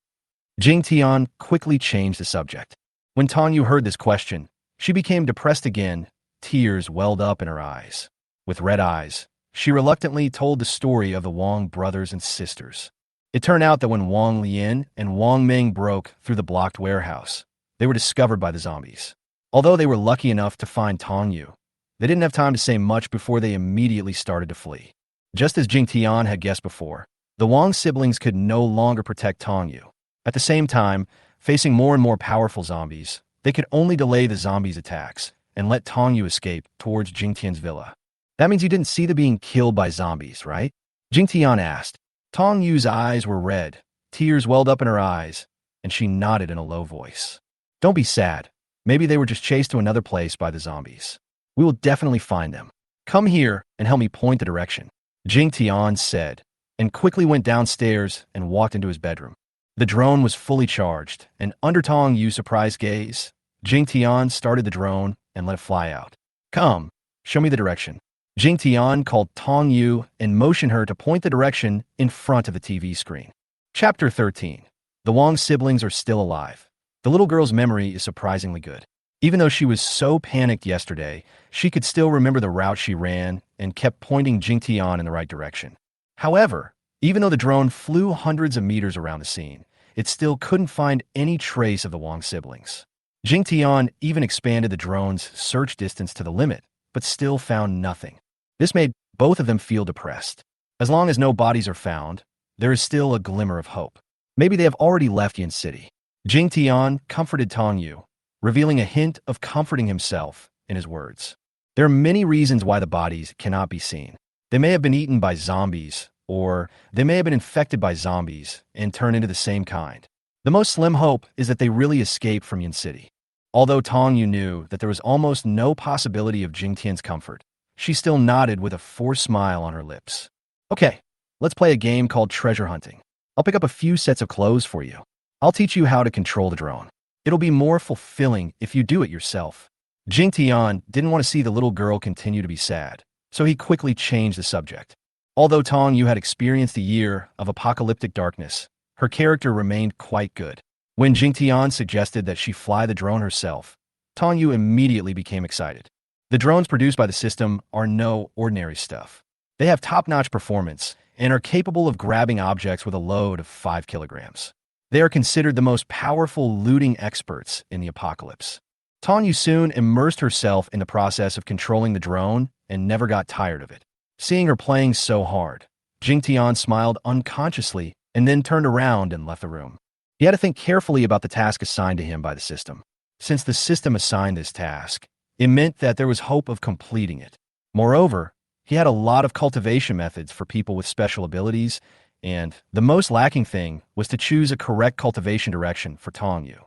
[SPEAKER 1] Jingtian quickly changed the subject. When Tong Yu heard this question, she became depressed again. Tears welled up in her eyes. With red eyes, she reluctantly told the story of the Wong brothers and sisters. It turned out that when Wong Leian and Wong Ming broke through the blocked warehouse, they were discovered by the zombies. Although they were lucky enough to find Tong Yu, they didn't have time to say much before they immediately started to flee. Just as Jingtian had guessed before, the Wong siblings could no longer protect Tong Yu. At the same time, facing more and more powerful zombies, they could only delay the zombies' attacks and let Tong Yu escape towards Jingtian's villa. That means you didn't see them being killed by zombies, right? Jingtian asked. Tong Yu's eyes were red, tears welled up in her eyes, and she nodded in a low voice. Don't be sad. Maybe they were just chased to another place by the zombies. We will definitely find them. Come here and help me point the direction, Jingtian said, and quickly went downstairs and walked into his bedroom. The drone was fully charged, and under Tong Yu's surprised gaze, Jingtian started the drone and let it fly out. Come, show me the direction. Jingtian called Tong Yu and motioned her to point the direction in front of the TV screen. Chapter 13. The Wong siblings are still alive. The little girl's memory is surprisingly good. Even though she was so panicked yesterday, she could still remember the route she ran and kept pointing Jingtian in the right direction. However, even though the drone flew hundreds of meters around the scene, it still couldn't find any trace of the Wong siblings. Jingtian even expanded the drone's search distance to the limit, but still found nothing. This made both of them feel depressed. As long as no bodies are found, there is still a glimmer of hope. Maybe they have already left Yin City. Jingtian comforted Tong Yu, revealing a hint of comforting himself in his words. There are many reasons why the bodies cannot be seen. They may have been eaten by zombies, or they may have been infected by zombies and turned into the same kind. The most slim hope is that they really escaped from Yin City. Although Tong Yu knew that there was almost no possibility of Jingtian's comfort, she still nodded with a forced smile on her lips. Okay, let's play a game called treasure hunting. I'll pick up a few sets of clothes for you. I'll teach you how to control the drone. It'll be more fulfilling if you do it yourself. Jingtian didn't want to see the little girl continue to be sad, so he quickly changed the subject. Although Tong Yu had experienced a year of apocalyptic darkness, her character remained quite good. When Jingtian suggested that she fly the drone herself, Tong Yu immediately became excited. The drones produced by the system are no ordinary stuff. They have top-notch performance and are capable of grabbing objects with a load of 5 kilograms. They are considered the most powerful looting experts in the apocalypse. Tong Yu soon immersed herself in the process of controlling the drone and never got tired of it. Seeing her playing so hard, Jingtian smiled unconsciously and then turned around and left the room. He had to think carefully about the task assigned to him by the system. Since the system assigned this task, it meant that there was hope of completing it. Moreover, he had a lot of cultivation methods for people with special abilities, and the most lacking thing was to choose a correct cultivation direction for Tong Yu.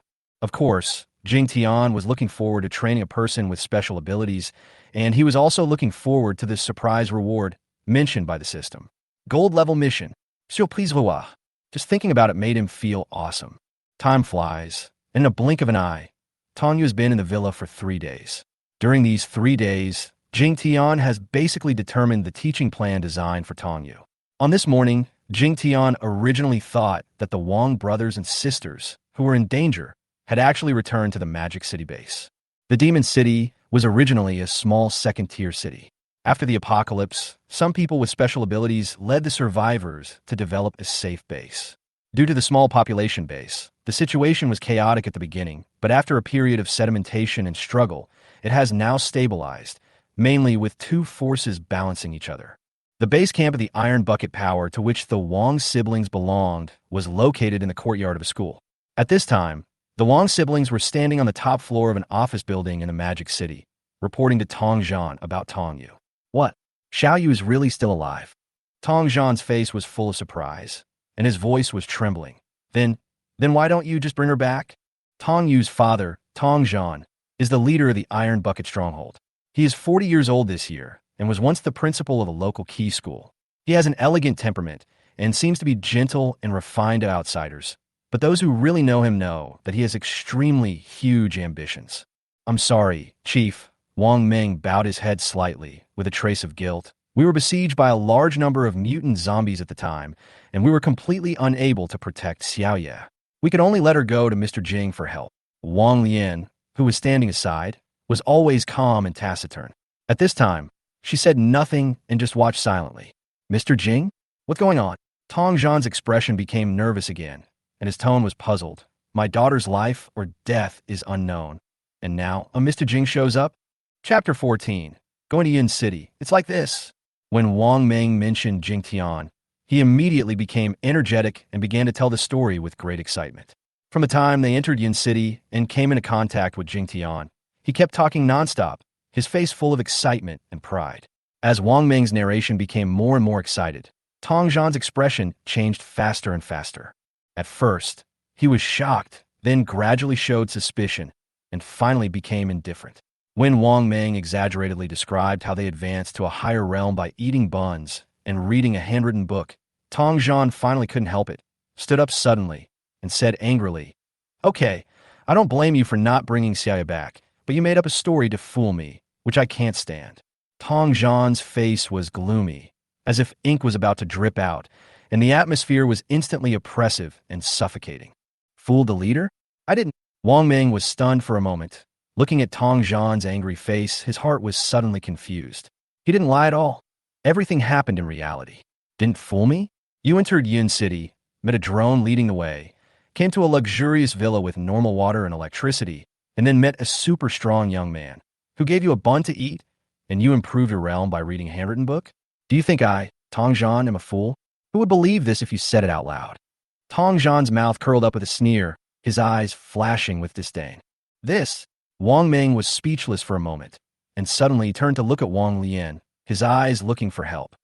[SPEAKER 1] Of course, Jingtian was looking forward to training a person with special abilities, and he was also looking forward to this surprise reward mentioned by the system. Gold level mission. Surprise roi. Just thinking about it made him feel awesome. Time flies, and in a blink of an eye, Tong Yu has been in the villa for 3 days. During these 3 days, Jingtian has basically determined the teaching plan designed for Tong Yu. On this morning, Jingtian originally thought that the Wong brothers and sisters, who were in danger, had actually returned to the Magic City base. The Demon City was originally a small second-tier city. After the apocalypse, some people with special abilities led the survivors to develop a safe base. Due to the small population base, The situation was chaotic at the beginning, but after a period of sedimentation and struggle, it has now stabilized, mainly with two forces balancing each other. The base camp of the Iron Bucket Power to which the Wong siblings belonged was located in the courtyard of a school. At this time, the Wong siblings were standing on the top floor of an office building in the Magic City, reporting to Tong Jian about Tong Yu. What? Xiao Yu is really still alive? Tong Jian's face was full of surprise, and his voice was trembling. Then why don't you just bring her back? Tong Yu's father, Tong Jian, is the leader of the Iron Bucket Stronghold. He is 40 years old this year and was once the principal of a local key school. He has an elegant temperament and seems to be gentle and refined to outsiders, but those who really know him know that he has extremely huge ambitions. I'm sorry, Chief. Wong Ming bowed his head slightly, with a trace of guilt. We were besieged by a large number of mutant zombies at the time, and we were completely unable to protect Xiaoye. We could only let her go to Mr. Jing for help. Wang Lian, who was standing aside, was always calm and taciturn. At this time, she said nothing and just watched silently. Mr. Jing? What's going on? Tong Zhan's expression became nervous again, and his tone was puzzled. My daughter's life or death is unknown. And now, a Mr. Jing shows up? Chapter 14. Going to Yin City. It's like this. When Wang Ming mentioned Jingtian, he immediately became energetic and began to tell the story with great excitement. From the time they entered Yin City and came into contact with Jingtian, he kept talking nonstop, his face full of excitement and pride. As Wang Ming's narration became more and more excited, Tong Zhan's expression changed faster and faster. At first, he was shocked, then gradually showed suspicion, and finally became indifferent. When Wang Ming exaggeratedly described how they advanced to a higher realm by eating buns and reading a handwritten book, Tong Zhan finally couldn't help it, stood up suddenly, and said angrily, "Okay, I don't blame you for not bringing Xiaoye back, but you made up a story to fool me, which I can't stand." Tong Zhan's face was gloomy, as if ink was about to drip out, and the atmosphere was instantly oppressive and suffocating. Fooled the leader? I didn't. Wang Ming was stunned for a moment. Looking at Tong Zhan's angry face, his heart was suddenly confused. He didn't lie at all. Everything happened in reality. Didn't fool me? You entered Yin City, met a drone leading the way, came to a luxurious villa with normal water and electricity, and then met a super strong young man who gave you a bun to eat, and you improved your realm by reading a handwritten book? Do you think I, Tong Zhan, am a fool? Who would believe this if you said it out loud? Tong Zhan's mouth curled up with a sneer, his eyes flashing with disdain. This? Wang Ming was speechless for a moment, and suddenly turned to look at Wang Lian, his eyes looking for help.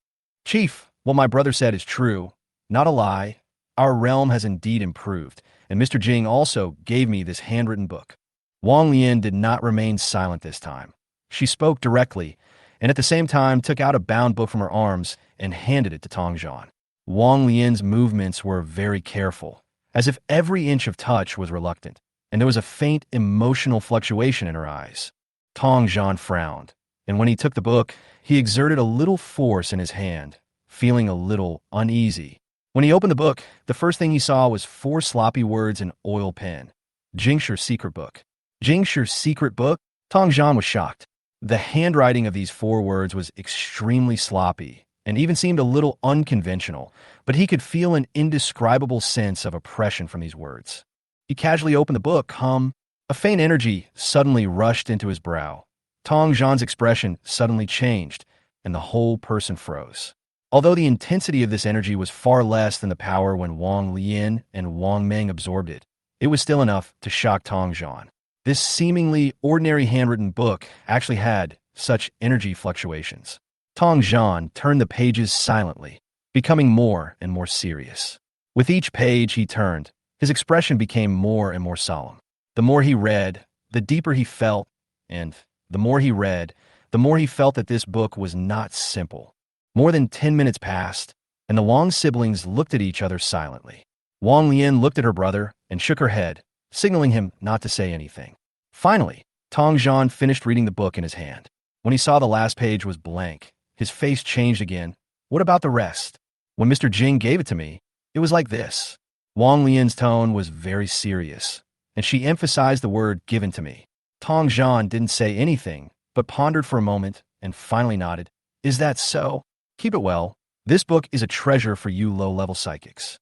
[SPEAKER 1] Chief, what my brother said is true, not a lie. Our realm has indeed improved, and Mr. Jing also gave me this handwritten book. Wang Lian did not remain silent this time. She spoke directly, and at the same time took out a bound book from her arms and handed it to Tong Zhan. Wang Lian's movements were very careful, as if every inch of touch was reluctant, and there was a faint emotional fluctuation in her eyes. Tong Zhan frowned, and when he took the book, he exerted a little force in his hand, feeling a little uneasy. When he opened the book, the first thing he saw was 4 sloppy words in oil pen. Jingshi's secret book. Jingshi's secret book? Tong Zhan was shocked. The handwriting of these 4 words was extremely sloppy, and even seemed a little unconventional, but he could feel an indescribable sense of oppression from these words. He casually opened the book, A faint energy suddenly rushed into his brow. Tong Zhan's expression suddenly changed, and the whole person froze. Although the intensity of this energy was far less than the power when Wang Lian and Wang Ming absorbed it, it was still enough to shock Tong Zhan. This seemingly ordinary handwritten book actually had such energy fluctuations. Tong Zhan turned the pages silently, becoming more and more serious. With each page he turned, his expression became more and more solemn. The more he read, the deeper he felt, and the more he read, the more he felt that this book was not simple. More than 10 minutes passed, and the Wong siblings looked at each other silently. Wang Lian looked at her brother and shook her head, signaling him not to say anything. Finally, Tong Zhan finished reading the book in his hand. When he saw the last page was blank, his face changed again. What about the rest? When Mr. Jing gave it to me, it was like this. Wang Lian's tone was very serious, and she emphasized the word given to me. Tong Zhan didn't say anything, but pondered for a moment and finally nodded. Is that so? Keep it well. This book is a treasure for you low-level psychics.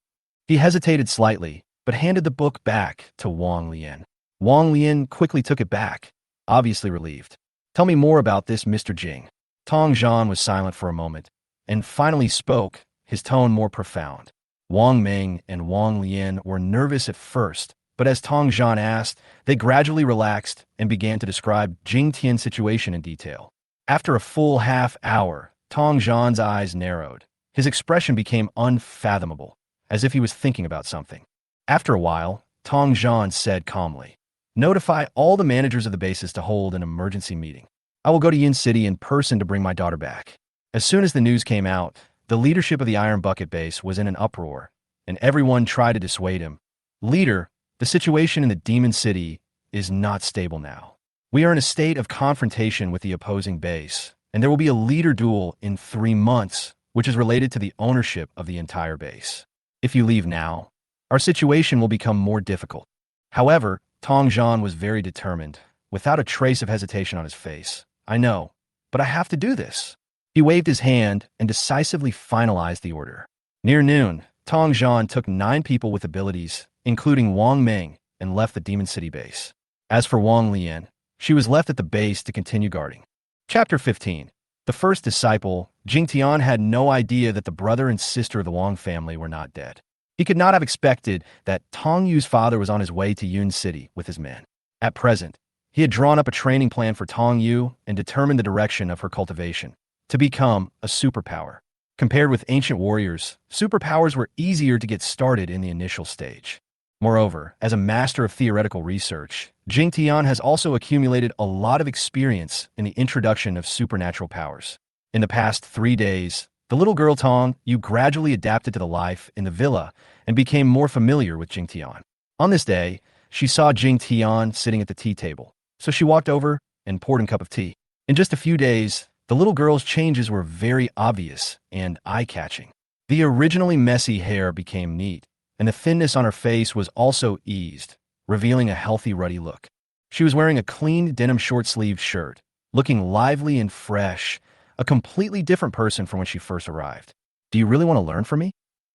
[SPEAKER 1] He hesitated slightly, but handed the book back to Wong Lian. Wong Lian quickly took it back, obviously relieved. Tell me more about this, Mr. Jing. Tong Zhan was silent for a moment, and finally spoke, his tone more profound. Wang Ming and Wong Lian were nervous at first, but as Tong Zhan asked, they gradually relaxed and began to describe Jingtian's situation in detail. After a full half hour, Tong Zhan's eyes narrowed. His expression became unfathomable, as if he was thinking about something. After a while, Tong Zhan said calmly, "Notify all the managers of the bases to hold an emergency meeting. I will go to Yin City in person to bring my daughter back." As soon as the news came out, the leadership of the Iron Bucket base was in an uproar, and everyone tried to dissuade him. "Leader, the situation in the Demon City is not stable now. We are in a state of confrontation with the opposing base, and there will be a leader duel in 3 months, which is related to the ownership of the entire base. If you leave now, our situation will become more difficult." However, Tong Zhan was very determined, without a trace of hesitation on his face. "I know, but I have to do this." He waved his hand and decisively finalized the order. Near noon, Tong Zhan took 9 people with abilities, including Wang Ming, and left the Demon City base. As for Wang Lian, she was left at the base to continue guarding. Chapter 15. The first disciple, Jingtian, had no idea that the brother and sister of the Wong family were not dead. He could not have expected that Tong Yu's father was on his way to Yuan City with his men. At present, he had drawn up a training plan for Tong Yu and determined the direction of her cultivation, to become a superpower. Compared with ancient warriors, superpowers were easier to get started in the initial stage. Moreover, as a master of theoretical research, Jingtian has also accumulated a lot of experience in the introduction of supernatural powers. In the past 3 days, the little girl Tong Yu gradually adapted to the life in the villa and became more familiar with Jingtian. On this day, she saw Jingtian sitting at the tea table, so she walked over and poured a cup of tea. In just a few days, the little girl's changes were very obvious and eye-catching. The originally messy hair became neat, and the thinness on her face was also eased, revealing a healthy, ruddy look. She was wearing a clean denim short-sleeved shirt, looking lively and fresh, a completely different person from when she first arrived. "Do you really want to learn from me?"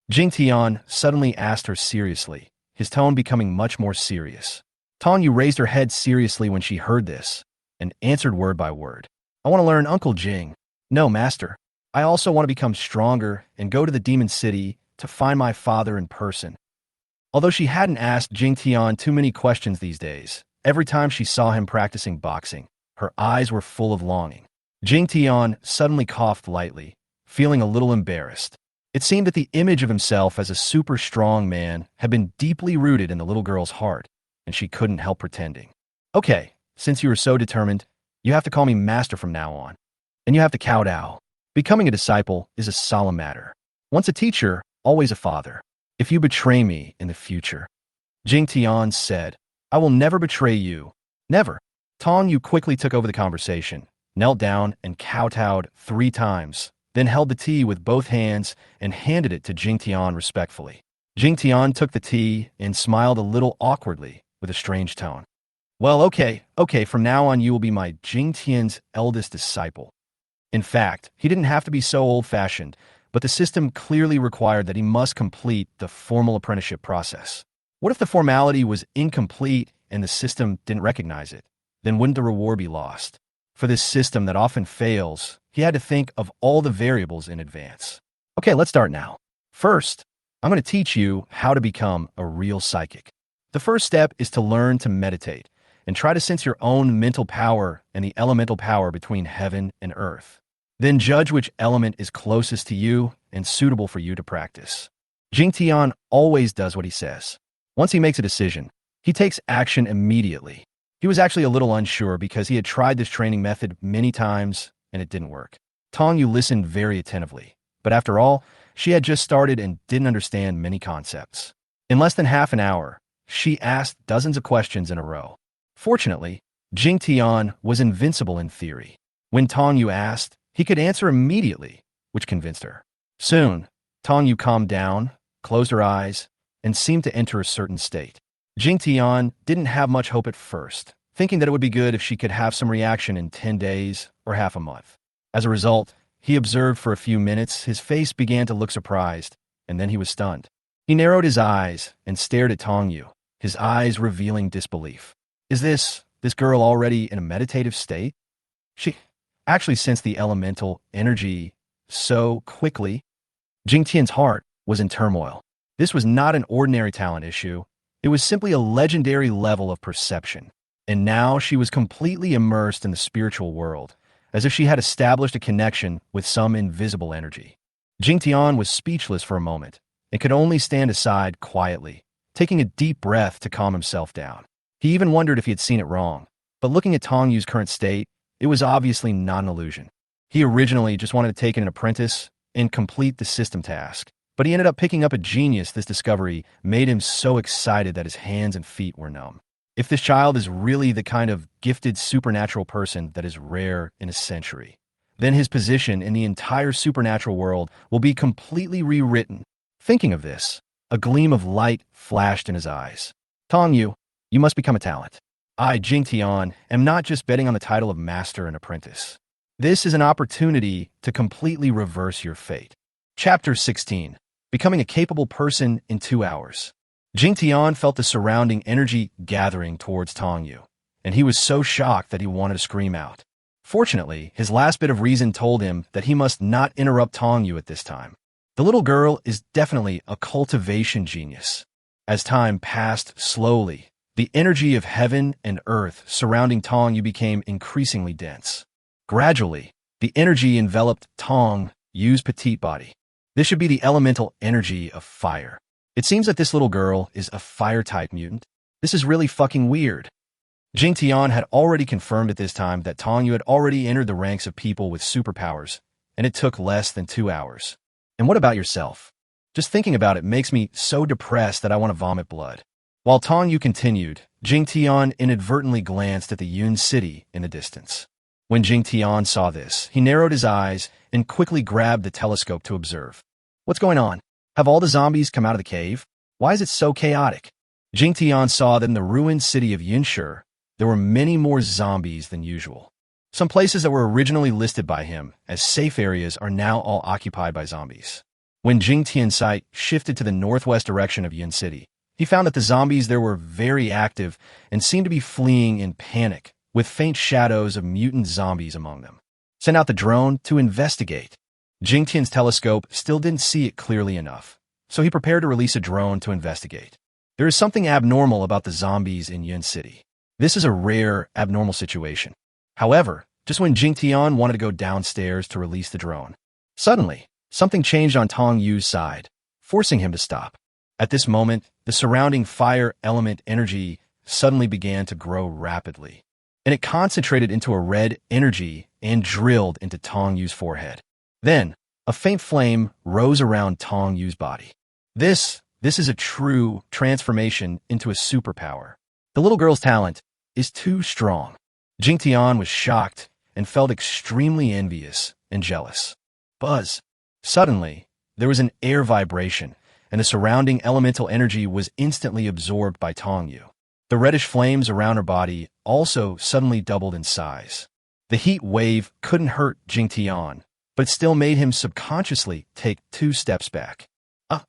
[SPEAKER 1] Jingtian suddenly asked her seriously, his tone becoming much more serious. Tong Yu raised her head seriously when she heard this, and answered word by word. "I want to learn, Uncle Jing." "No, Master. I also want to become stronger and go to the Demon City to find my father in person." Although she hadn't asked Jingtian too many questions these days, every time she saw him practicing boxing, her eyes were full of longing. Jingtian suddenly coughed lightly, feeling a little embarrassed. It seemed that the image of himself as a super strong man had been deeply rooted in the little girl's heart, and she couldn't help pretending. "Okay, since you are so determined, you have to call me Master from now on. And you have to kowtow. Becoming a disciple is a solemn matter. Once a teacher, always a father. If you betray me in the future," Jingtian said, "I will never betray you. Never." Tong Yu quickly took over the conversation, knelt down and kowtowed 3 times, then held the tea with both hands and handed it to Jingtian respectfully. Jingtian took the tea and smiled a little awkwardly with a strange tone. "Well, okay, from now on you will be my Jingtian's eldest disciple." In fact, he didn't have to be so old-fashioned, but the system clearly required that he must complete the formal apprenticeship process. What if the formality was incomplete and the system didn't recognize it? Then wouldn't the reward be lost? For this system that often fails, he had to think of all the variables in advance. Okay, let's start now. First, I'm going to teach you how to become a real psychic. The first step is to learn to meditate and try to sense your own mental power and the elemental power between heaven and earth. Then judge which element is closest to you and suitable for you to practice. Jingtian always does what he says. Once he makes a decision, he takes action immediately. He was actually a little unsure because he had tried this training method many times and it didn't work. Tong Yu listened very attentively, but after all, she had just started and didn't understand many concepts. In less than half an hour, she asked dozens of questions in a row. Fortunately, Jingtian was invincible in theory. When Tong Yu asked, he could answer immediately, which convinced her. Soon, Tong Yu calmed down, closed her eyes, and seemed to enter a certain state. Jingtian didn't have much hope at first, thinking that it would be good if she could have some reaction in 10 days or half a month. As a result, he observed for a few minutes, his face began to look surprised, and then he was stunned. He narrowed his eyes and stared at Tong Yu, his eyes revealing disbelief. Is this girl already in a meditative state? She actually sensed the elemental energy so quickly. Jingtian's heart was in turmoil. This was not an ordinary talent issue. It was simply a legendary level of perception. And now she was completely immersed in the spiritual world, as if she had established a connection with some invisible energy. Jingtian was speechless for a moment and could only stand aside quietly, taking a deep breath to calm himself down. He even wondered if he had seen it wrong, but looking at Tong Yu's current state, it was obviously not an illusion. He originally just wanted to take in an apprentice and complete the system task, but he ended up picking up a genius. This discovery made him so excited that his hands and feet were numb. If this child is really the kind of gifted supernatural person that is rare in a century, then his position in the entire supernatural world will be completely rewritten. Thinking of this, a gleam of light flashed in his eyes. Tong Yu, you must become a talent. I, Jingtian, am not just betting on the title of master and apprentice. This is an opportunity to completely reverse your fate. Chapter 16. Becoming a capable person in 2 hours. Jingtian felt the surrounding energy gathering towards Tong Yu, and he was so shocked that he wanted to scream out. Fortunately, his last bit of reason told him that he must not interrupt Tong Yu at this time. The little girl is definitely a cultivation genius. As time passed slowly, the energy of heaven and earth surrounding Tong Yu became increasingly dense. Gradually, the energy enveloped Tong Yu's petite body. This should be the elemental energy of fire. It seems that this little girl is a fire-type mutant. This is really fucking weird. Jingtian had already confirmed at this time that Tong Yu had already entered the ranks of people with superpowers, and it took less than 2 hours. And what about yourself? Just thinking about it makes me so depressed that I want to vomit blood. While Tong Yu continued, Jingtian inadvertently glanced at the Yuan city in the distance. When Jingtian saw this, he narrowed his eyes and quickly grabbed the telescope to observe. What's going on? Have all the zombies come out of the cave? Why is it so chaotic? Jingtian saw that in the ruined city of Yunshi, there were many more zombies than usual. Some places that were originally listed by him as safe areas are now all occupied by zombies. When Jingtian's sight shifted to the northwest direction of Yun City, he found that the zombies there were very active and seemed to be fleeing in panic, with faint shadows of mutant zombies among them. Send out the drone to investigate. Jingtian's telescope still didn't see it clearly enough, so he prepared to release a drone to investigate. There is something abnormal about the zombies in Yun City. This is a rare, abnormal situation. However, just when Jingtian wanted to go downstairs to release the drone, suddenly, something changed on Tong Yu's side, forcing him to stop. At this moment, the surrounding fire element energy suddenly began to grow rapidly, and it concentrated into a red energy and drilled into Tong Yu's forehead. Then, a faint flame rose around Tong Yu's body. This is a true transformation into a superpower. The little girl's talent is too strong. Jingtian was shocked and felt extremely envious and jealous. Buzz. Suddenly, there was an air vibration, and the surrounding elemental energy was instantly absorbed by Tong Yu. The reddish flames around her body also suddenly doubled in size. The heat wave couldn't hurt Jingtian, but it still made him subconsciously take 2 steps back.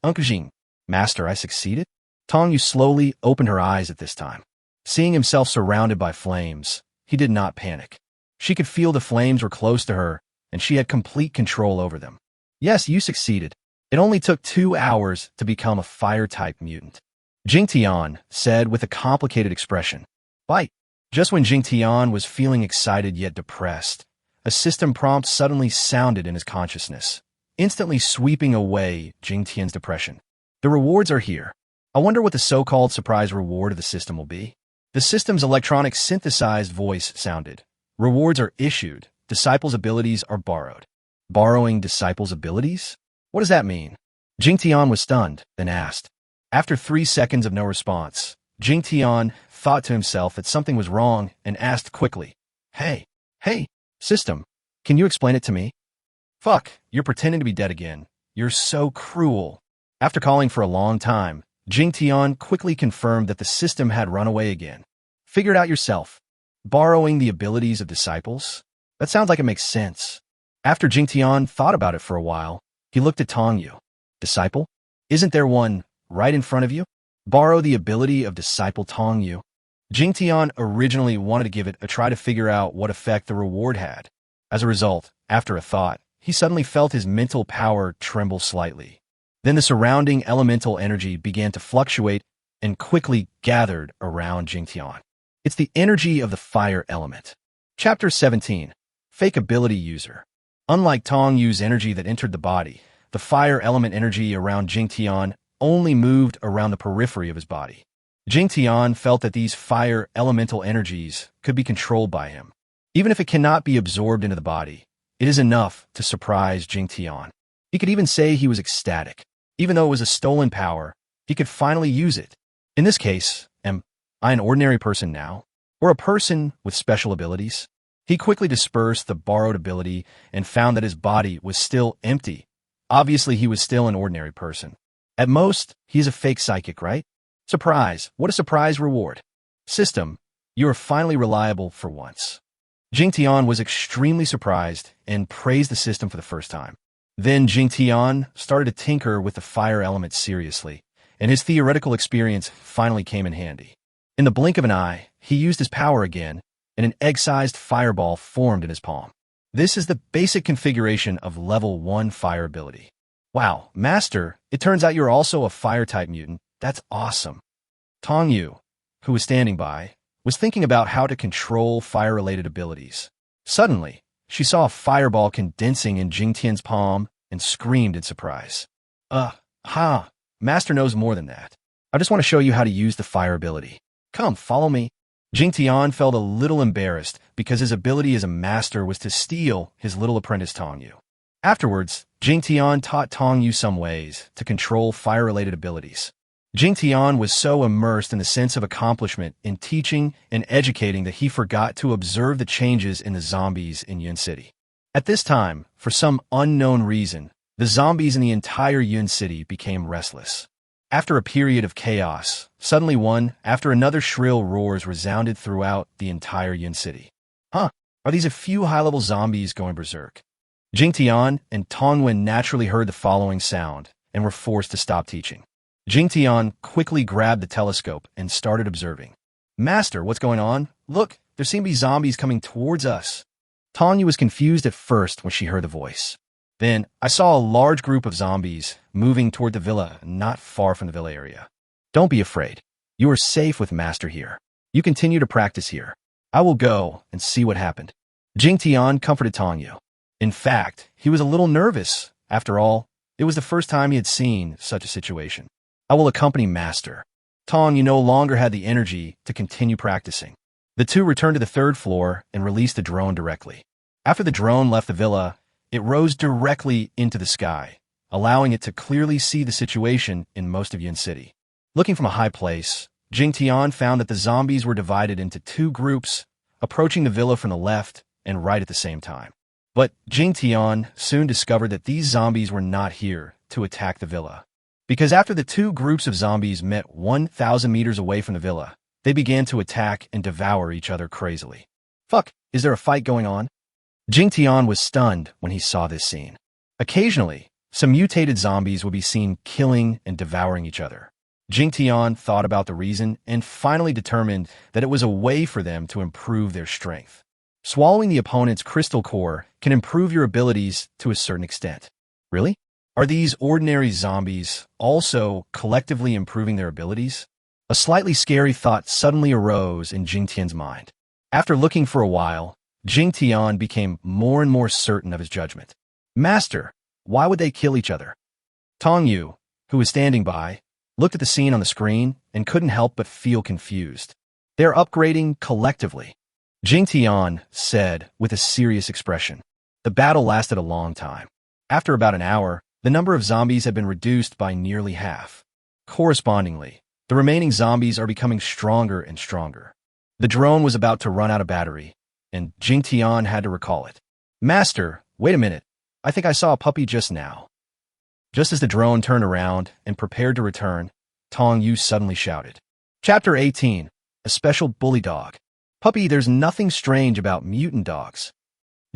[SPEAKER 1] Uncle Jing, Master, I succeeded? Tong Yu slowly opened her eyes at this time. Seeing himself surrounded by flames, he did not panic. She could feel the flames were close to her, and she had complete control over them. Yes, you succeeded. It only took 2 hours to become a fire-type mutant. Jingtian said with a complicated expression. Bite. Just when Jingtian was feeling excited yet depressed, a system prompt suddenly sounded in his consciousness, instantly sweeping away Jingtian's depression. The rewards are here. I wonder what the so-called surprise reward of the system will be. The system's electronic synthesized voice sounded. Rewards are issued. Disciples' abilities are borrowed. Borrowing disciples' abilities? What does that mean? Jingtian was stunned, then asked. After 3 seconds of no response, Jingtian thought to himself that something was wrong and asked quickly, Hey, system, can you explain it to me? Fuck, you're pretending to be dead again. You're so cruel. After calling for a long time, Jingtian quickly confirmed that the system had run away again. Figure it out yourself. Borrowing the abilities of disciples? That sounds like it makes sense. After Jingtian thought about it for a while, he looked at Tong Yu. Disciple? Isn't there one right in front of you? Borrow the ability of disciple Tong Yu. Jingtian originally wanted to give it a try to figure out what effect the reward had. As a result, after a thought, he suddenly felt his mental power tremble slightly. Then the surrounding elemental energy began to fluctuate and quickly gathered around Jingtian. It's the energy of the fire element. Chapter 17. Fake Ability User. Unlike Tong Yu's energy that entered the body, the fire element energy around Jingtian only moved around the periphery of his body. Jingtian felt that these fire elemental energies could be controlled by him. Even if it cannot be absorbed into the body, it is enough to surprise Jingtian. He could even say he was ecstatic. Even though it was a stolen power, he could finally use it. In this case, am I an ordinary person now? Or a person with special abilities? He quickly dispersed the borrowed ability and found that his body was still empty. Obviously, he was still an ordinary person. At most, he is a fake psychic, right? Surprise! What a surprise reward. System, you are finally reliable for once. Jingtian was extremely surprised and praised the system for the first time. Then Jingtian started to tinker with the fire element seriously, and his theoretical experience finally came in handy. In the blink of an eye, he used his power again, and an egg-sized fireball formed in his palm. This is the basic configuration of level 1 fire ability. Wow, Master, it turns out you're also a fire-type mutant. That's awesome. Tong Yu, who was standing by, was thinking about how to control fire-related abilities. Suddenly, she saw a fireball condensing in Jingtian's palm and screamed in surprise. Master knows more than that. I just want to show you how to use the fire ability. Come, follow me. Jingtian felt a little embarrassed because his ability as a master was to steal his little apprentice Tong Yu. Afterwards, Jingtian taught Tong Yu some ways to control fire-related abilities. Jingtian was so immersed in the sense of accomplishment in teaching and educating that he forgot to observe the changes in the zombies in Yuan City. At this time, for some unknown reason, the zombies in the entire Yuan City became restless. After a period of chaos, suddenly one after another shrill roars resounded throughout the entire Yuan City. Are these a few high-level zombies going berserk? Jingtian and Tongwen naturally heard the following sound and were forced to stop teaching. Jingtian quickly grabbed the telescope and started observing. Master, what's going on? Look, there seem to be zombies coming towards us. Tong Yu was confused at first when she heard the voice. Then, I saw a large group of zombies moving toward the villa not far from the villa area. Don't be afraid. You are safe with Master here. You continue to practice here. I will go and see what happened. Jingtian comforted Tong Yu. In fact, he was a little nervous. After all, it was the first time he had seen such a situation. I will accompany Master. Tong Yu no longer had the energy to continue practicing. The two returned to the 3rd floor and released the drone directly. After the drone left the villa, it rose directly into the sky, allowing it to clearly see the situation in most of Yuan City. Looking from a high place, Jingtian found that the zombies were divided into 2 groups, approaching the villa from the left and right at the same time. But Jingtian soon discovered that these zombies were not here to attack the villa. Because after the 2 groups of zombies met 1,000 meters away from the villa, they began to attack and devour each other crazily. Fuck, is there a fight going on? Jingtian was stunned when he saw this scene. Occasionally, some mutated zombies would be seen killing and devouring each other. Jingtian thought about the reason and finally determined that it was a way for them to improve their strength. Swallowing the opponent's crystal core can improve your abilities to a certain extent. Really? Are these ordinary zombies also collectively improving their abilities? A slightly scary thought suddenly arose in Jingtian's mind. After looking for a while, Jingtian became more and more certain of his judgment. Master, why would they kill each other? Tong Yu, who was standing by, looked at the scene on the screen and couldn't help but feel confused. They're upgrading collectively, Jingtian said with a serious expression. The battle lasted a long time. After about an hour, the number of zombies had been reduced by nearly half. Correspondingly, the remaining zombies are becoming stronger and stronger. The drone was about to run out of battery, and Jingtian had to recall it. Master, wait a minute. I think I saw a puppy just now. Just as the drone turned around and prepared to return, Tong Yu suddenly shouted. Chapter 18. A Special Bully Dog. Puppy, there's nothing strange about mutant dogs.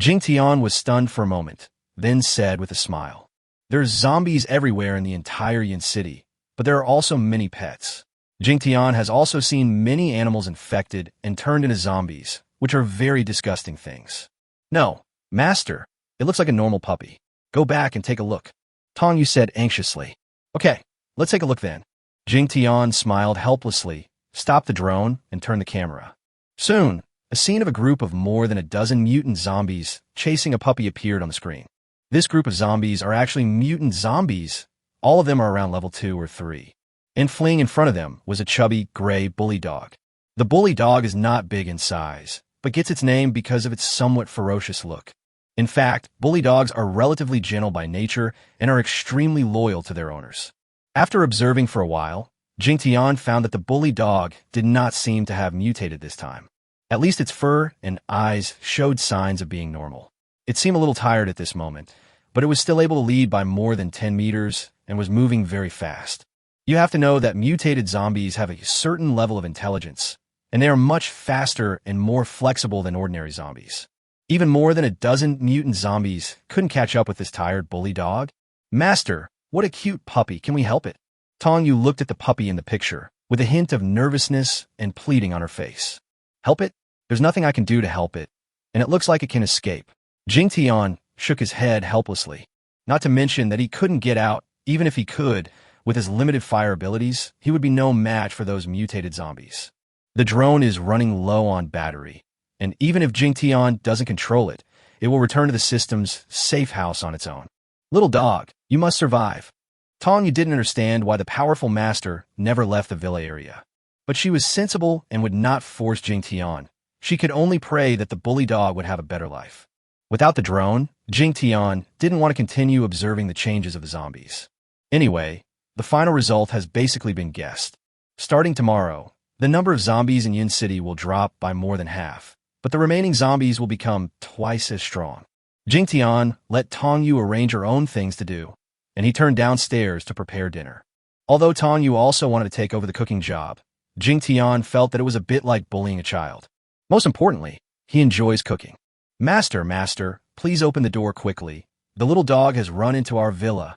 [SPEAKER 1] Jingtian was stunned for a moment, then said with a smile. There's zombies everywhere in the entire Yuan City. but there are also many pets. Jingtian has also seen many animals infected and turned into zombies, which are very disgusting things. No, Master, it looks like a normal puppy. Go back and take a look, Tong Yu said anxiously. Okay, let's take a look then. Jingtian smiled helplessly, stopped the drone, and turned the camera. Soon, a scene of a group of more than a dozen mutant zombies chasing a puppy appeared on the screen. This group of zombies are actually mutant zombies. All of them are around level 2 or 3. And fleeing in front of them was a chubby, gray bully dog. The bully dog is not big in size, but gets its name because of its somewhat ferocious look. In fact, bully dogs are relatively gentle by nature and are extremely loyal to their owners. After observing for a while, Jingtian found that the bully dog did not seem to have mutated this time. At least its fur and eyes showed signs of being normal. It seemed a little tired at this moment, but it was still able to lead by more than 10 meters and was moving very fast. You have to know that mutated zombies have a certain level of intelligence, and they are much faster and more flexible than ordinary zombies. Even more than a dozen mutant zombies couldn't catch up with this tired bully dog. Master, what a cute puppy, can we help it? Tong Yu looked at the puppy in the picture, with a hint of nervousness and pleading on her face. Help it? There's nothing I can do to help it, and it looks like it can escape. Jingtian shook his head helplessly. Not to mention that he couldn't get out, even if he could. With his limited fire abilities, he would be no match for those mutated zombies. The drone is running low on battery, and even if Jingtian doesn't control it, it will return to the system's safe house on its own. Little dog, you must survive. Tong Yu didn't understand why the powerful master never left the villa area. But she was sensible and would not force Jingtian. She could only pray that the bully dog would have a better life. Without the drone, Jingtian didn't want to continue observing the changes of the zombies. Anyway, the final result has basically been guessed. Starting tomorrow, the number of zombies in Yin City will drop by more than half, but the remaining zombies will become twice as strong. Jingtian let Tong Yu arrange her own things to do, and he turned downstairs to prepare dinner. Although Tong Yu also wanted to take over the cooking job, Jingtian felt that it was a bit like bullying a child. Most importantly, he enjoys cooking. Master, please open the door quickly. The little dog has run into our villa.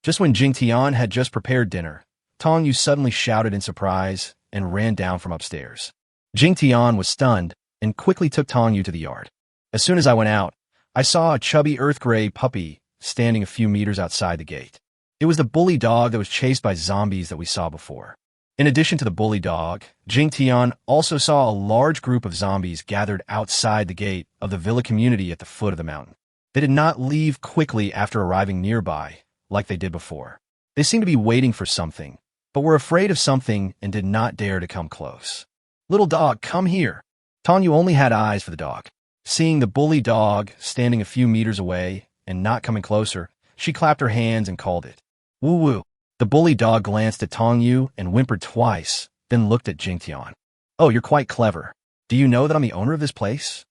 [SPEAKER 1] Just when Jingtian had just prepared dinner, Tong Yu suddenly shouted in surprise and ran down from upstairs. Jingtian was stunned and quickly took Tong Yu to the yard. As soon as I went out, I saw a chubby earth-gray puppy standing a few meters outside the gate. It was the bully dog that was chased by zombies that we saw before. In addition to the bully dog, Jingtian also saw a large group of zombies gathered outside the gate of the villa community at the foot of the mountain. They did not leave quickly after arriving nearby, like they did before. They seemed to be waiting for something, but were afraid of something and did not dare to come close. Little dog, come here. Tong Yu only had eyes for the dog. Seeing the bully dog standing a few meters away and not coming closer, she clapped her hands and called it. Woo-woo. The bully dog glanced at Tong Yu and whimpered twice, then looked at Jingtian. Oh, you're quite clever. Do you know that I'm the owner of this place?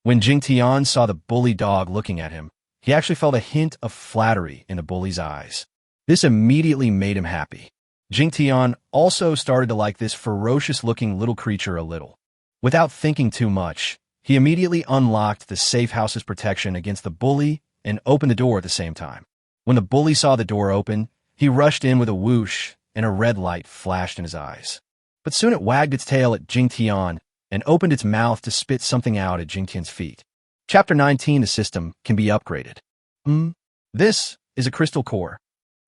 [SPEAKER 1] When Jingtian saw the bully dog looking at him, he actually felt a hint of flattery in the bully's eyes. This immediately made him happy. Jingtian also started to like this ferocious-looking little creature a little. Without thinking too much, he immediately unlocked the safe house's protection against the bully and opened the door at the same time. When the bully saw the door open, he rushed in with a whoosh, and a red light flashed in his eyes. But soon it wagged its tail at Jingtian and opened its mouth to spit something out at Jingtian's feet. Chapter 19, the system can be upgraded. This is a crystal core.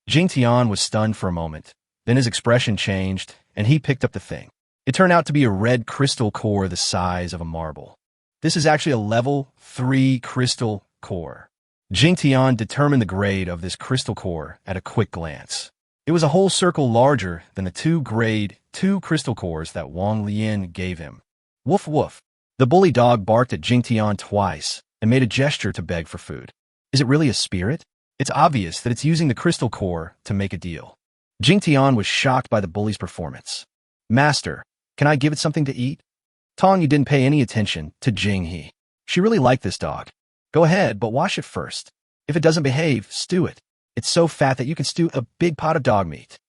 [SPEAKER 1] Jingtian was stunned for a moment. Then his expression changed, and he picked up the thing. It turned out to be a red crystal core the size of a marble. This is actually a level 3 crystal core. Jingtian determined the grade of this crystal core at a quick glance. It was a whole circle larger than the 2 grade 2 crystal cores that Wong Leian gave him. Woof woof. The bully dog barked at Jingtian twice and made a gesture to beg for food. Is it really a spirit? It's obvious that it's using the crystal core to make a deal. Jingtian was shocked by the bully's performance. Master, can I give it something to eat? Tong Yu didn't pay any attention to Jing-he. She really liked this dog. Go ahead, but wash it first. If it doesn't behave, stew it. It's so fat that you can stew a big pot of dog meat.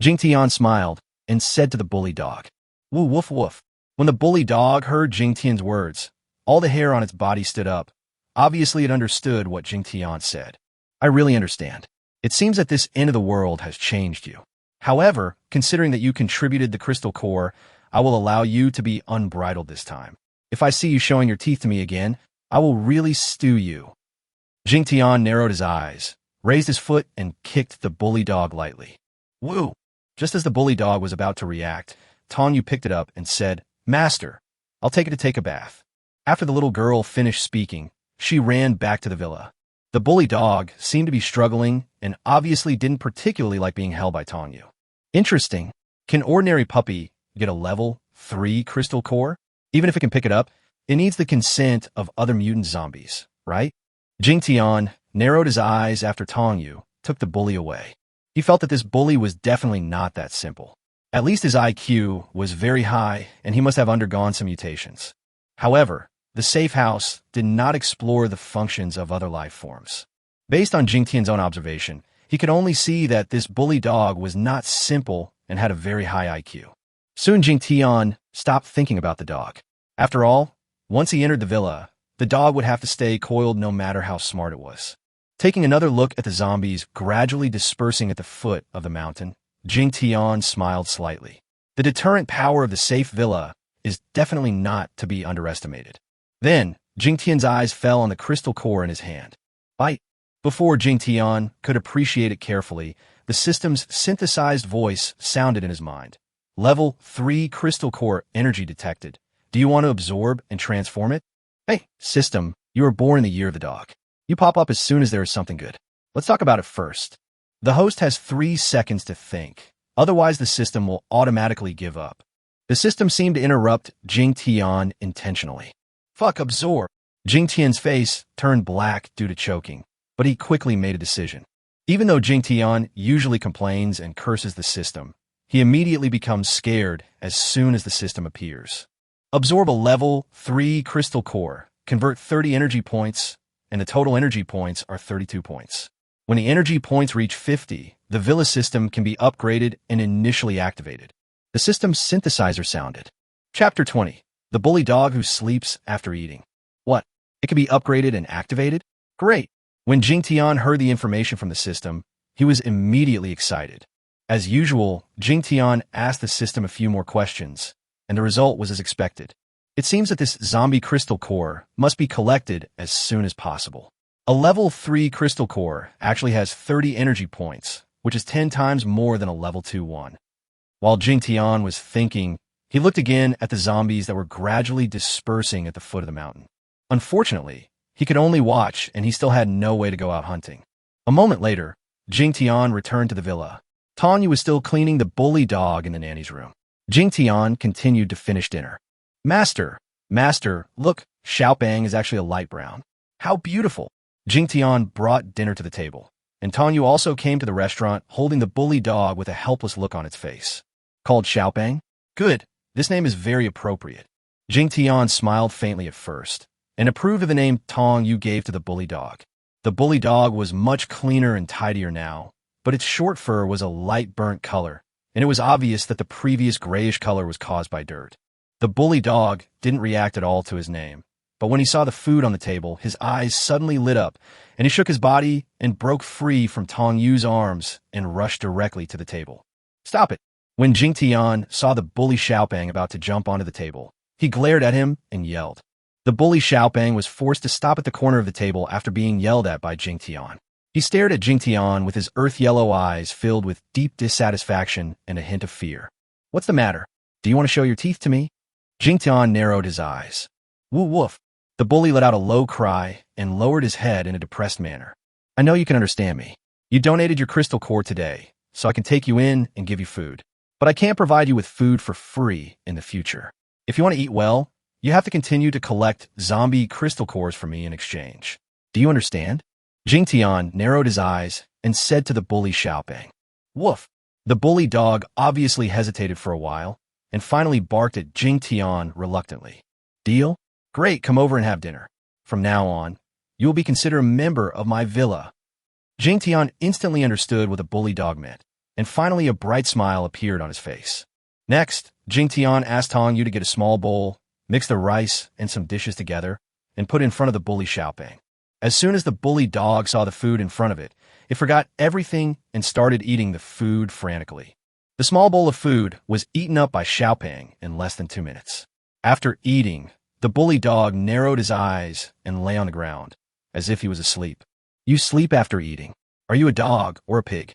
[SPEAKER 1] Jingtian smiled and said to the bully dog, Woo woof woof. When the bully dog heard Jingtian's words, all the hair on its body stood up. Obviously, it understood what Jingtian said. I really understand. It seems that this end of the world has changed you. However, considering that you contributed the crystal core, I will allow you to be unbridled this time. If I see you showing your teeth to me again, I will really stew you. Jingtian narrowed his eyes, raised his foot, and kicked the bully dog lightly. Woo! Just as the bully dog was about to react, Tong Yu picked it up and said, Master, I'll take it to take a bath. After the little girl finished speaking, she ran back to the villa. The bully dog seemed to be struggling and obviously didn't particularly like being held by Tong Yu. Interesting. Can ordinary puppy get a level 3 crystal core? Even if it can pick it up, it needs the consent of other mutant zombies, right? Jingtian narrowed his eyes after Tong Yu took the bully away. He felt that this bully was definitely not that simple. At least his IQ was very high, and he must have undergone some mutations. However, the safe house did not explore the functions of other life forms. Based on Jingtian's own observation, he could only see that this bully dog was not simple and had a very high IQ. Soon Jingtian stopped thinking about the dog. After all, once he entered the villa, the dog would have to stay coiled no matter how smart it was. Taking another look at the zombies gradually dispersing at the foot of the mountain, Jingtian smiled slightly. The deterrent power of the safe villa is definitely not to be underestimated. Then, Jingtian's eyes fell on the crystal core in his hand. Bite! Before Jingtian could appreciate it carefully, the system's synthesized voice sounded in his mind. Level 3 crystal core energy detected. Do you want to absorb and transform it? Hey, system, you were born in the year of the dog. You pop up as soon as there is something good. Let's talk about it first. The host has 3 seconds to think. Otherwise, the system will automatically give up. The system seemed to interrupt Jingtian intentionally. Fuck, absorb. Jingtian's face turned black due to choking, but he quickly made a decision. Even though Jingtian usually complains and curses the system, he immediately becomes scared as soon as the system appears. Absorb a level 3 crystal core, convert 30 energy points, and the total energy points are 32 points. When the energy points reach 50, the villa system can be upgraded and initially activated. The system's synthesizer sounded. Chapter 20. The bully dog who sleeps after eating. What? It can be upgraded and activated? Great! When Jingtian heard the information from the system, he was immediately excited. As usual, Jingtian asked the system a few more questions, and the result was as expected. It seems that this zombie crystal core must be collected as soon as possible. A level 3 crystal core actually has 30 energy points, which is 10 times more than a level 2 one. While Jingtian was thinking, he looked again at the zombies that were gradually dispersing at the foot of the mountain. Unfortunately, he could only watch, and he still had no way to go out hunting. A moment later, Jingtian returned to the villa. Tong Yu was still cleaning the bully dog in the nanny's room. Jingtian continued to finish dinner. Master, look, Xiaobang is actually a light brown. How beautiful! Jingtian brought dinner to the table, and Tong Yu also came to the restaurant holding the bully dog with a helpless look on its face. Called Xiaobang? Good, this name is very appropriate. Jingtian smiled faintly at first, and approved of the name Tong Yu gave to the bully dog. The bully dog was much cleaner and tidier now, but its short fur was a light burnt color, and it was obvious that the previous grayish color was caused by dirt. The bully dog didn't react at all to his name, but when he saw the food on the table, his eyes suddenly lit up, and he shook his body and broke free from Tong Yu's arms and rushed directly to the table. Stop it! When Jingtian saw the bully Xiaobang about to jump onto the table, he glared at him and yelled. The bully Xiaobang was forced to stop at the corner of the table after being yelled at by Jingtian. He stared at Jingtian with his earth-yellow eyes filled with deep dissatisfaction and a hint of fear. What's the matter? Do you want to show your teeth to me? Jingtian narrowed his eyes. Woo woof. The bully let out a low cry and lowered his head in a depressed manner. I know you can understand me. You donated your crystal core today, so I can take you in and give you food. But I can't provide you with food for free in the future. If you want to eat well, you have to continue to collect zombie crystal cores for me in exchange. Do you understand? Jingtian narrowed his eyes and said to the bully Xiaobang. Woof. The bully dog obviously hesitated for a while and finally barked at Jingtian reluctantly. Deal? Great, come over and have dinner. From now on, you will be considered a member of my villa. Jingtian instantly understood what the bully dog meant, and finally a bright smile appeared on his face. Next, Jingtian asked Tong Yu to get a small bowl, mix the rice and some dishes together, and put it in front of the bully Xiaobang. As soon as the bully dog saw the food in front of it, it forgot everything and started eating the food frantically. The small bowl of food was eaten up by Xiaopeng in less than 2 minutes. After eating, the bully dog narrowed his eyes and lay on the ground, as if he was asleep. You sleep after eating. Are you a dog or a pig?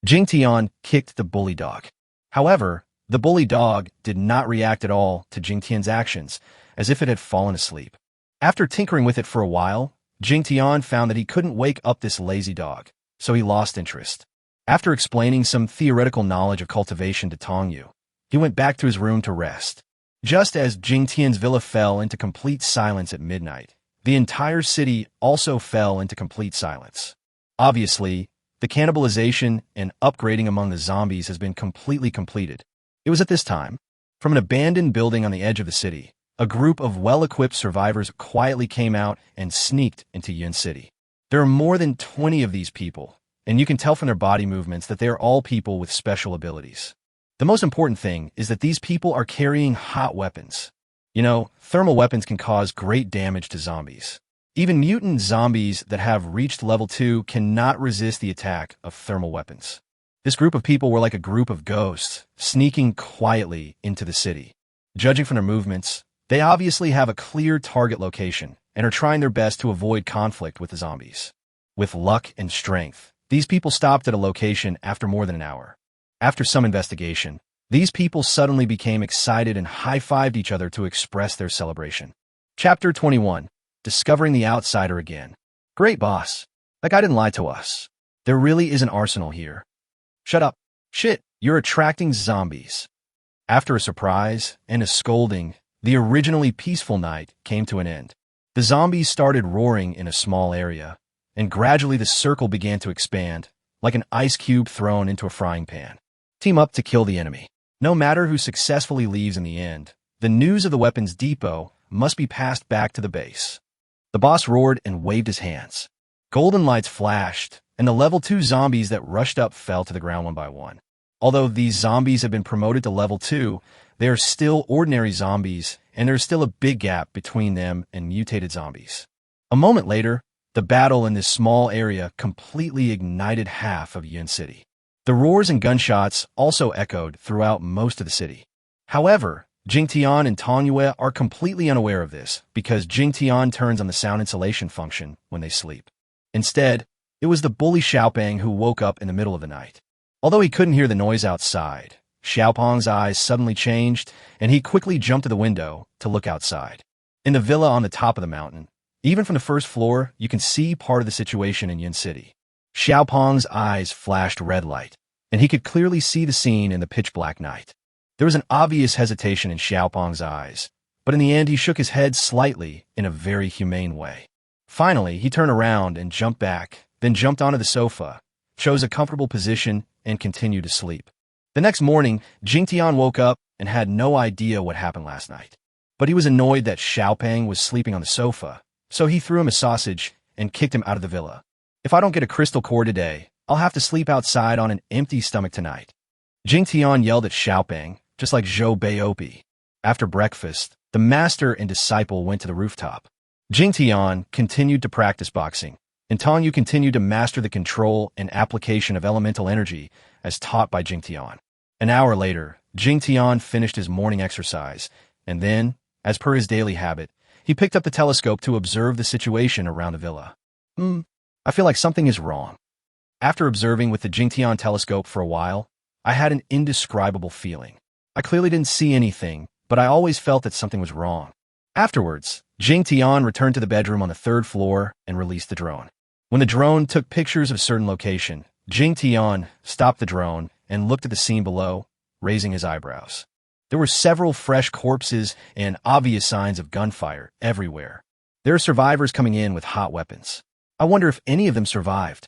[SPEAKER 1] Jingtian kicked the bully dog. However, the bully dog did not react at all to Jingtian's actions, as if it had fallen asleep. After tinkering with it for a while, Jingtian found that he couldn't wake up this lazy dog, so he lost interest. After explaining some theoretical knowledge of cultivation to Tong Yu, he went back to his room to rest. Just as Jingtian's villa fell into complete silence at midnight, the entire city also fell into complete silence. Obviously, the cannibalization and upgrading among the zombies has been completely completed. It was at this time, from an abandoned building on the edge of the city, a group of well-equipped survivors quietly came out and sneaked into Yuan City. There are more than 20 of these people, and you can tell from their body movements that they are all people with special abilities. The most important thing is that these people are carrying hot weapons. You know, thermal weapons can cause great damage to zombies. Even mutant zombies that have reached level 2 cannot resist the attack of thermal weapons. This group of people were like a group of ghosts, sneaking quietly into the city. Judging from their movements, they obviously have a clear target location and are trying their best to avoid conflict with the zombies. With luck and strength, these people stopped at a location after more than an hour. After some investigation, these people suddenly became excited and high-fived each other to express their celebration. Chapter 21. Discovering the Outsider Again. Great boss. That guy didn't lie to us. There really is an arsenal here. Shut up. Shit, you're attracting zombies. After a surprise and a scolding, the originally peaceful night came to an end. The zombies started roaring in a small area, and gradually the circle began to expand, like an ice cube thrown into a frying pan. Team up to kill the enemy. No matter who successfully leaves in the end, the news of the weapons depot must be passed back to the base. The boss roared and waved his hands. Golden lights flashed, and the level 2 zombies that rushed up fell to the ground one by one. Although these zombies have been promoted to level 2, they are still ordinary zombies, and there's still a big gap between them and mutated zombies. A moment later, the battle in this small area completely ignited half of Yuan City. The roars and gunshots also echoed throughout most of the city. However, Jingtian and Tong Yu are completely unaware of this because Jingtian turns on the sound insulation function when they sleep. Instead, it was the bully Xiaopeng who woke up in the middle of the night. Although he couldn't hear the noise outside, Xiaopeng's eyes suddenly changed, and he quickly jumped to the window to look outside. In the villa on the top of the mountain, even from the first floor, you can see part of the situation in Yuan City. Xiaopeng's eyes flashed red light, and he could clearly see the scene in the pitch-black night. There was an obvious hesitation in Xiaopeng's eyes, but in the end he shook his head slightly in a very humane way. Finally, he turned around and jumped back, then jumped onto the sofa, chose a comfortable position, and continued to sleep. The next morning, Jingtian woke up and had no idea what happened last night. But he was annoyed that Xiaopeng was sleeping on the sofa, so he threw him a sausage and kicked him out of the villa. If I don't get a crystal core today, I'll have to sleep outside on an empty stomach tonight. Jingtian yelled at Xiaopeng, just like Zhou Beiopi. After breakfast, the master and disciple went to the rooftop. Jingtian continued to practice boxing, and Tong Yu continued to master the control and application of elemental energy as taught by Jingtian. An hour later, Jingtian finished his morning exercise, and then, as per his daily habit, he picked up the telescope to observe the situation around the villa. I feel like something is wrong. After observing with the Jingtian telescope for a while, I had an indescribable feeling. I clearly didn't see anything, but I always felt that something was wrong. Afterwards, Jingtian returned to the bedroom on the 3rd floor and released the drone. When the drone took pictures of a certain location, Jingtian stopped the drone and looked at the scene below, raising his eyebrows. There were several fresh corpses and obvious signs of gunfire everywhere. There are survivors coming in with hot weapons. I wonder if any of them survived.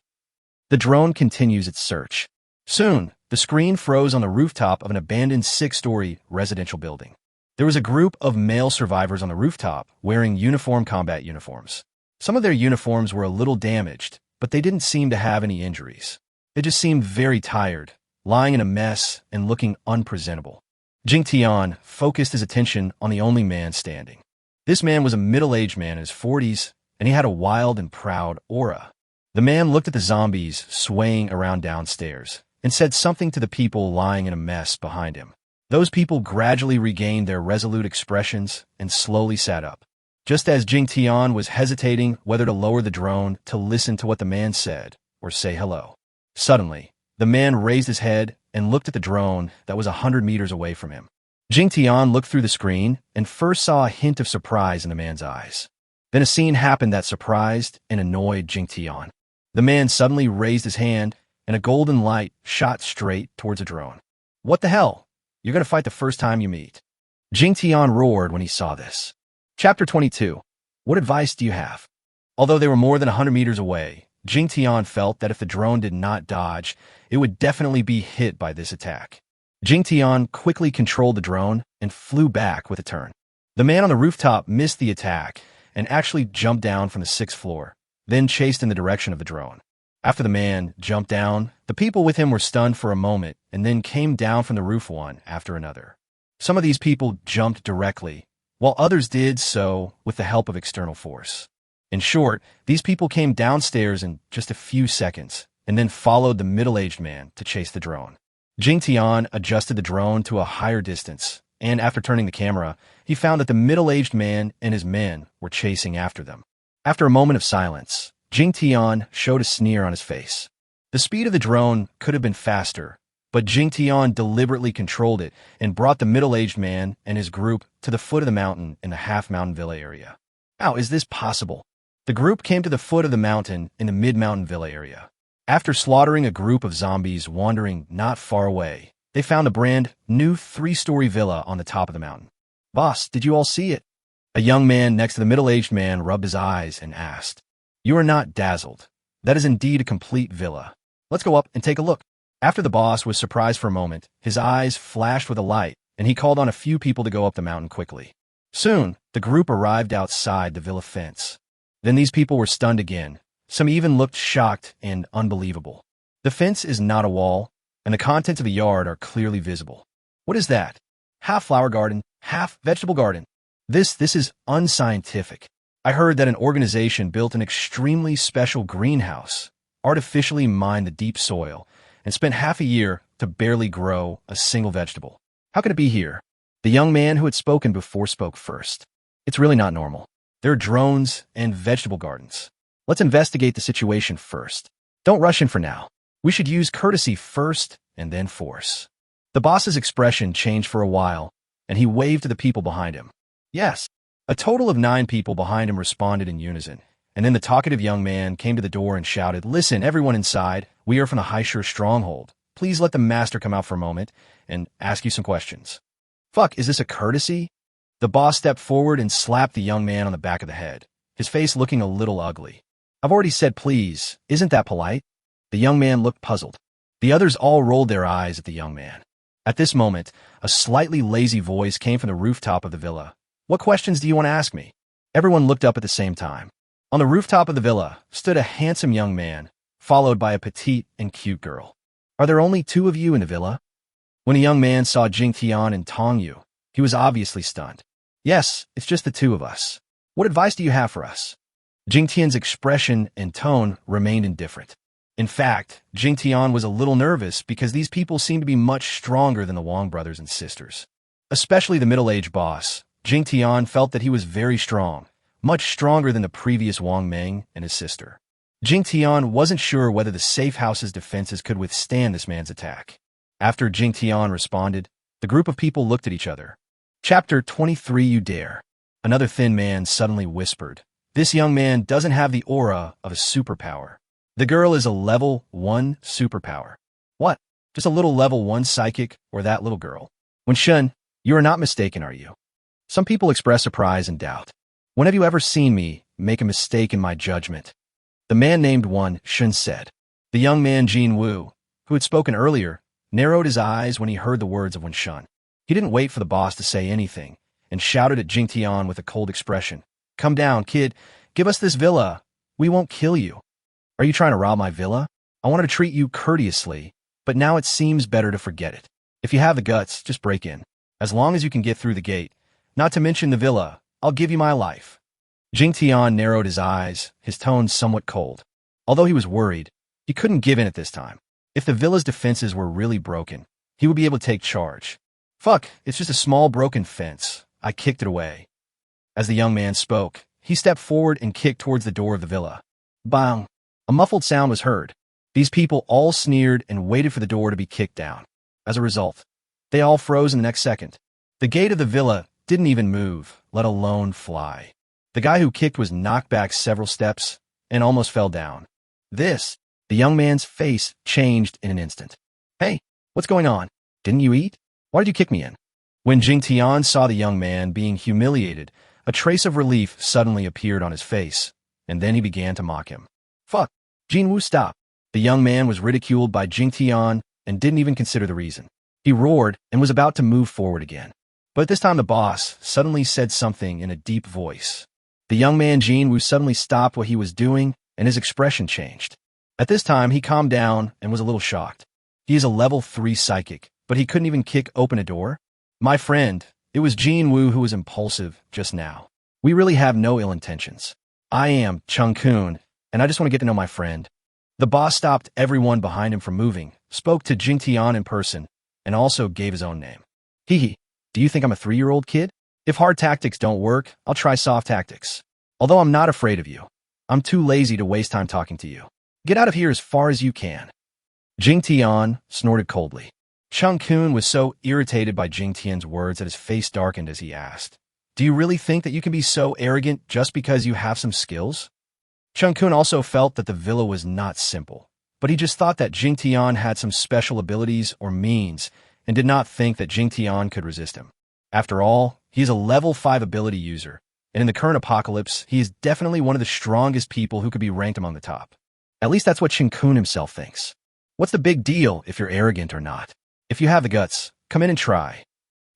[SPEAKER 1] The drone continues its search. Soon, the screen froze on the rooftop of an abandoned 6-story residential building. There was a group of male survivors on the rooftop wearing combat uniforms. Some of their uniforms were a little damaged, but they didn't seem to have any injuries. They just seemed very tired, lying in a mess and looking unpresentable. Jingtian focused his attention on the only man standing. This man was a middle-aged man in his 40s, and he had a wild and proud aura. The man looked at the zombies swaying around downstairs, and said something to the people lying in a mess behind him. Those people gradually regained their resolute expressions and slowly sat up. Just as Jingtian was hesitating whether to lower the drone to listen to what the man said or say hello. Suddenly, the man raised his head and looked at the drone that was 100 meters away from him. Jingtian looked through the screen and first saw a hint of surprise in the man's eyes. Then a scene happened that surprised and annoyed Jingtian. The man suddenly raised his hand and a golden light shot straight towards the drone. What the hell? You're going to fight the first time you meet. Jingtian roared when he saw this. Chapter 22. What advice do you have? Although they were more than 100 meters away, Jingtian felt that if the drone did not dodge, it would definitely be hit by this attack. Jingtian quickly controlled the drone and flew back with a turn. The man on the rooftop missed the attack and actually jumped down from the 6th floor, then chased in the direction of the drone. After the man jumped down, the people with him were stunned for a moment and then came down from the roof one after another. Some of these people jumped directly, while others did so with the help of external force. In short, these people came downstairs in just a few seconds and then followed the middle-aged man to chase the drone. Jingtian adjusted the drone to a higher distance, and after turning the camera, he found that the middle-aged man and his men were chasing after them. After a moment of silence, Jingtian showed a sneer on his face. The speed of the drone could have been faster, but Jingtian deliberately controlled it and brought the middle-aged man and his group to the foot of the mountain in the half-mountain villa area. How is this possible? The group came to the foot of the mountain in the mid-mountain villa area. After slaughtering a group of zombies wandering not far away, they found a brand new 3-story villa on the top of the mountain. Boss, did you all see it? A young man next to the middle-aged man rubbed his eyes and asked, You are not dazzled. That is indeed a complete villa. Let's go up and take a look. After the boss was surprised for a moment, his eyes flashed with a light, and he called on a few people to go up the mountain quickly. Soon, the group arrived outside the villa fence. Then these people were stunned again. Some even looked shocked and unbelievable. The fence is not a wall, and the contents of the yard are clearly visible. What is that? Half flower garden, half vegetable garden. This is unscientific. I heard that an organization built an extremely special greenhouse, artificially mined the deep soil, and spent half a year to barely grow a single vegetable. How could it be here? The young man who had spoken before spoke first. It's really not normal. There are drones and vegetable gardens. Let's investigate the situation first. Don't rush in for now. We should use courtesy first and then force. The boss's expression changed for a while, and he waved to the people behind him. Yes. A total of 9 people behind him responded in unison, and then the talkative young man came to the door and shouted, Listen, everyone inside, we are from the Haishur stronghold. Please let the master come out for a moment and ask you some questions. Fuck, is this a courtesy? The boss stepped forward and slapped the young man on the back of the head, his face looking a little ugly. I've already said please, isn't that polite? The young man looked puzzled. The others all rolled their eyes at the young man. At this moment, a slightly lazy voice came from the rooftop of the villa. What questions do you want to ask me? Everyone looked up at the same time. On the rooftop of the villa stood a handsome young man, followed by a petite and cute girl. Are there only 2 of you in the villa? When the young man saw Jingtian and Tong Yu, he was obviously stunned. Yes, it's just the 2 of us. What advice do you have for us? Jingtian's expression and tone remained indifferent. In fact, Jingtian was a little nervous because these people seemed to be much stronger than the Wong brothers and sisters. Especially the middle-aged boss, Jingtian felt that he was very strong, much stronger than the previous Wong Ming and his sister. Jingtian wasn't sure whether the safe house's defenses could withstand this man's attack. After Jingtian responded, the group of people looked at each other. Chapter 23 You Dare. Another thin man suddenly whispered, This young man doesn't have the aura of a superpower. The girl is a level 1 superpower. What? Just a little level 1 psychic or that little girl? When Shun, you are not mistaken, are you? Some people express surprise and doubt. When have you ever seen me make a mistake in my judgment? The man named Wan Shun said. The young man Jin Wu, who had spoken earlier, narrowed his eyes when he heard the words of Wan Shun. He didn't wait for the boss to say anything and shouted at Jingtian with a cold expression. Come down, kid. Give us this villa. We won't kill you. Are you trying to rob my villa? I wanted to treat you courteously, but now it seems better to forget it. If you have the guts, just break in. As long as you can get through the gate, not to mention the villa, I'll give you my life. Jingtian narrowed his eyes, his tone somewhat cold. Although he was worried, he couldn't give in at this time. If the villa's defenses were really broken, he would be able to take charge. Fuck, it's just a small broken fence. I kicked it away. As the young man spoke, he stepped forward and kicked towards the door of the villa. Bang! A muffled sound was heard. These people all sneered and waited for the door to be kicked down. As a result, they all froze in the next second. The gate of the villa didn't even move, let alone fly. The guy who kicked was knocked back several steps and almost fell down. The young man's face changed in an instant. Hey, what's going on? Didn't you eat? Why did you kick me in? When Jingtian saw the young man being humiliated, a trace of relief suddenly appeared on his face, and then he began to mock him. Fuck, Jinwu, stop. The young man was ridiculed by Jingtian and didn't even consider the reason. He roared and was about to move forward again. But this time the boss suddenly said something in a deep voice. The young man Jinwu suddenly stopped what he was doing, and his expression changed. At this time, he calmed down and was a little shocked. He is a level 3 psychic, but he couldn't even kick open a door? My friend, it was Jinwu who was impulsive just now. We really have no ill intentions. I am Chungkun, and I just want to get to know my friend. The boss stopped everyone behind him from moving, spoke to Jingtian in person, and also gave his own name. Hee, do you think I'm a 3-year-old kid? If hard tactics don't work, I'll try soft tactics. Although I'm not afraid of you. I'm too lazy to waste time talking to you. Get out of here as far as you can. Jingtian snorted coldly. Chungkun was so irritated by Jingtian's words that his face darkened as he asked, Do you really think that you can be so arrogant just because you have some skills? Chungkun also felt that the villa was not simple, but he just thought that Jingtian had some special abilities or means and did not think that Jingtian could resist him. After all, he is a level 5 ability user, and in the current apocalypse, he is definitely one of the strongest people who could be ranked among the top. At least that's what Chungkun himself thinks. What's the big deal if you're arrogant or not? If you have the guts, come in and try.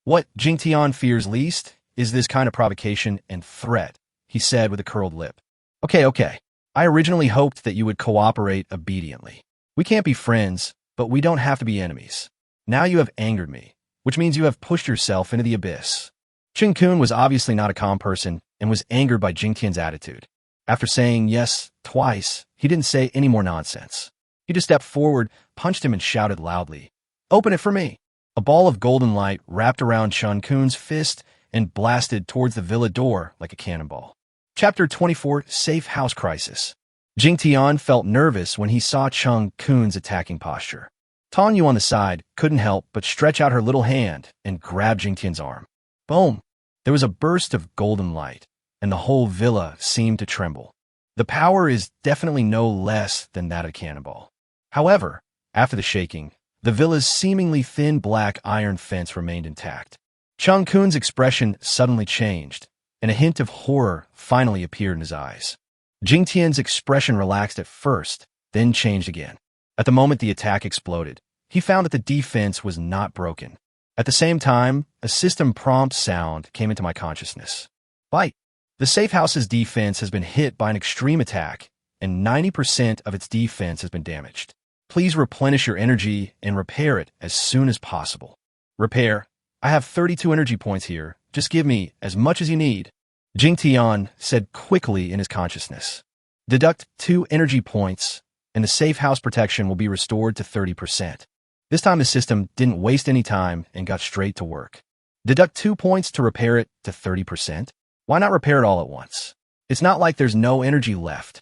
[SPEAKER 1] What Jingtian fears least is this kind of provocation and threat, he said with a curled lip. Okay. I originally hoped that you would cooperate obediently. We can't be friends, but we don't have to be enemies. Now you have angered me, which means you have pushed yourself into the abyss. Chungkun was obviously not a calm person and was angered by Jingtian's attitude. After saying yes twice, he didn't say any more nonsense. He just stepped forward, punched him, and shouted loudly, Open it for me! A ball of golden light wrapped around Chungkun's fist and blasted towards the villa door like a cannonball. Chapter 24, Safe House Crisis. Jingtian felt nervous when he saw Chungkun's attacking posture. Tong Yu on the side couldn't help but stretch out her little hand and grab Jingtian's arm. Boom! There was a burst of golden light, and the whole villa seemed to tremble. The power is definitely no less than that of a cannonball. However, after the shaking, the villa's seemingly thin black iron fence remained intact. Chungkun's expression suddenly changed, and a hint of horror finally appeared in his eyes. Jingtian's expression relaxed at first, then changed again. At the moment the attack exploded, he found that the defense was not broken. At the same time, a system prompt sound came into my consciousness. Bite! The safe house's defense has been hit by an extreme attack, and 90% of its defense has been damaged. Please replenish your energy and repair it as soon as possible. Repair. I have 32 energy points here. Just give me as much as you need. Jingtian said quickly in his consciousness. Deduct 2 energy points, and the safe house protection will be restored to 30%. This time the system didn't waste any time and got straight to work. Deduct 2 points to repair it to 30%? Why not repair it all at once? It's not like there's no energy left.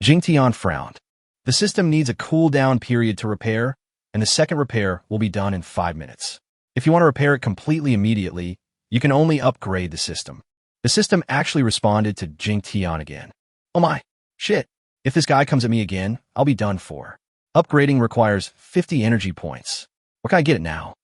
[SPEAKER 1] Jingtian frowned. The system needs a cooldown period to repair, and the second repair will be done in 5 minutes. If you want to repair it completely immediately, you can only upgrade the system. The system actually responded to Jingtian again. Oh my, shit. If this guy comes at me again, I'll be done for. Upgrading requires 50 energy points. Where can I get it now?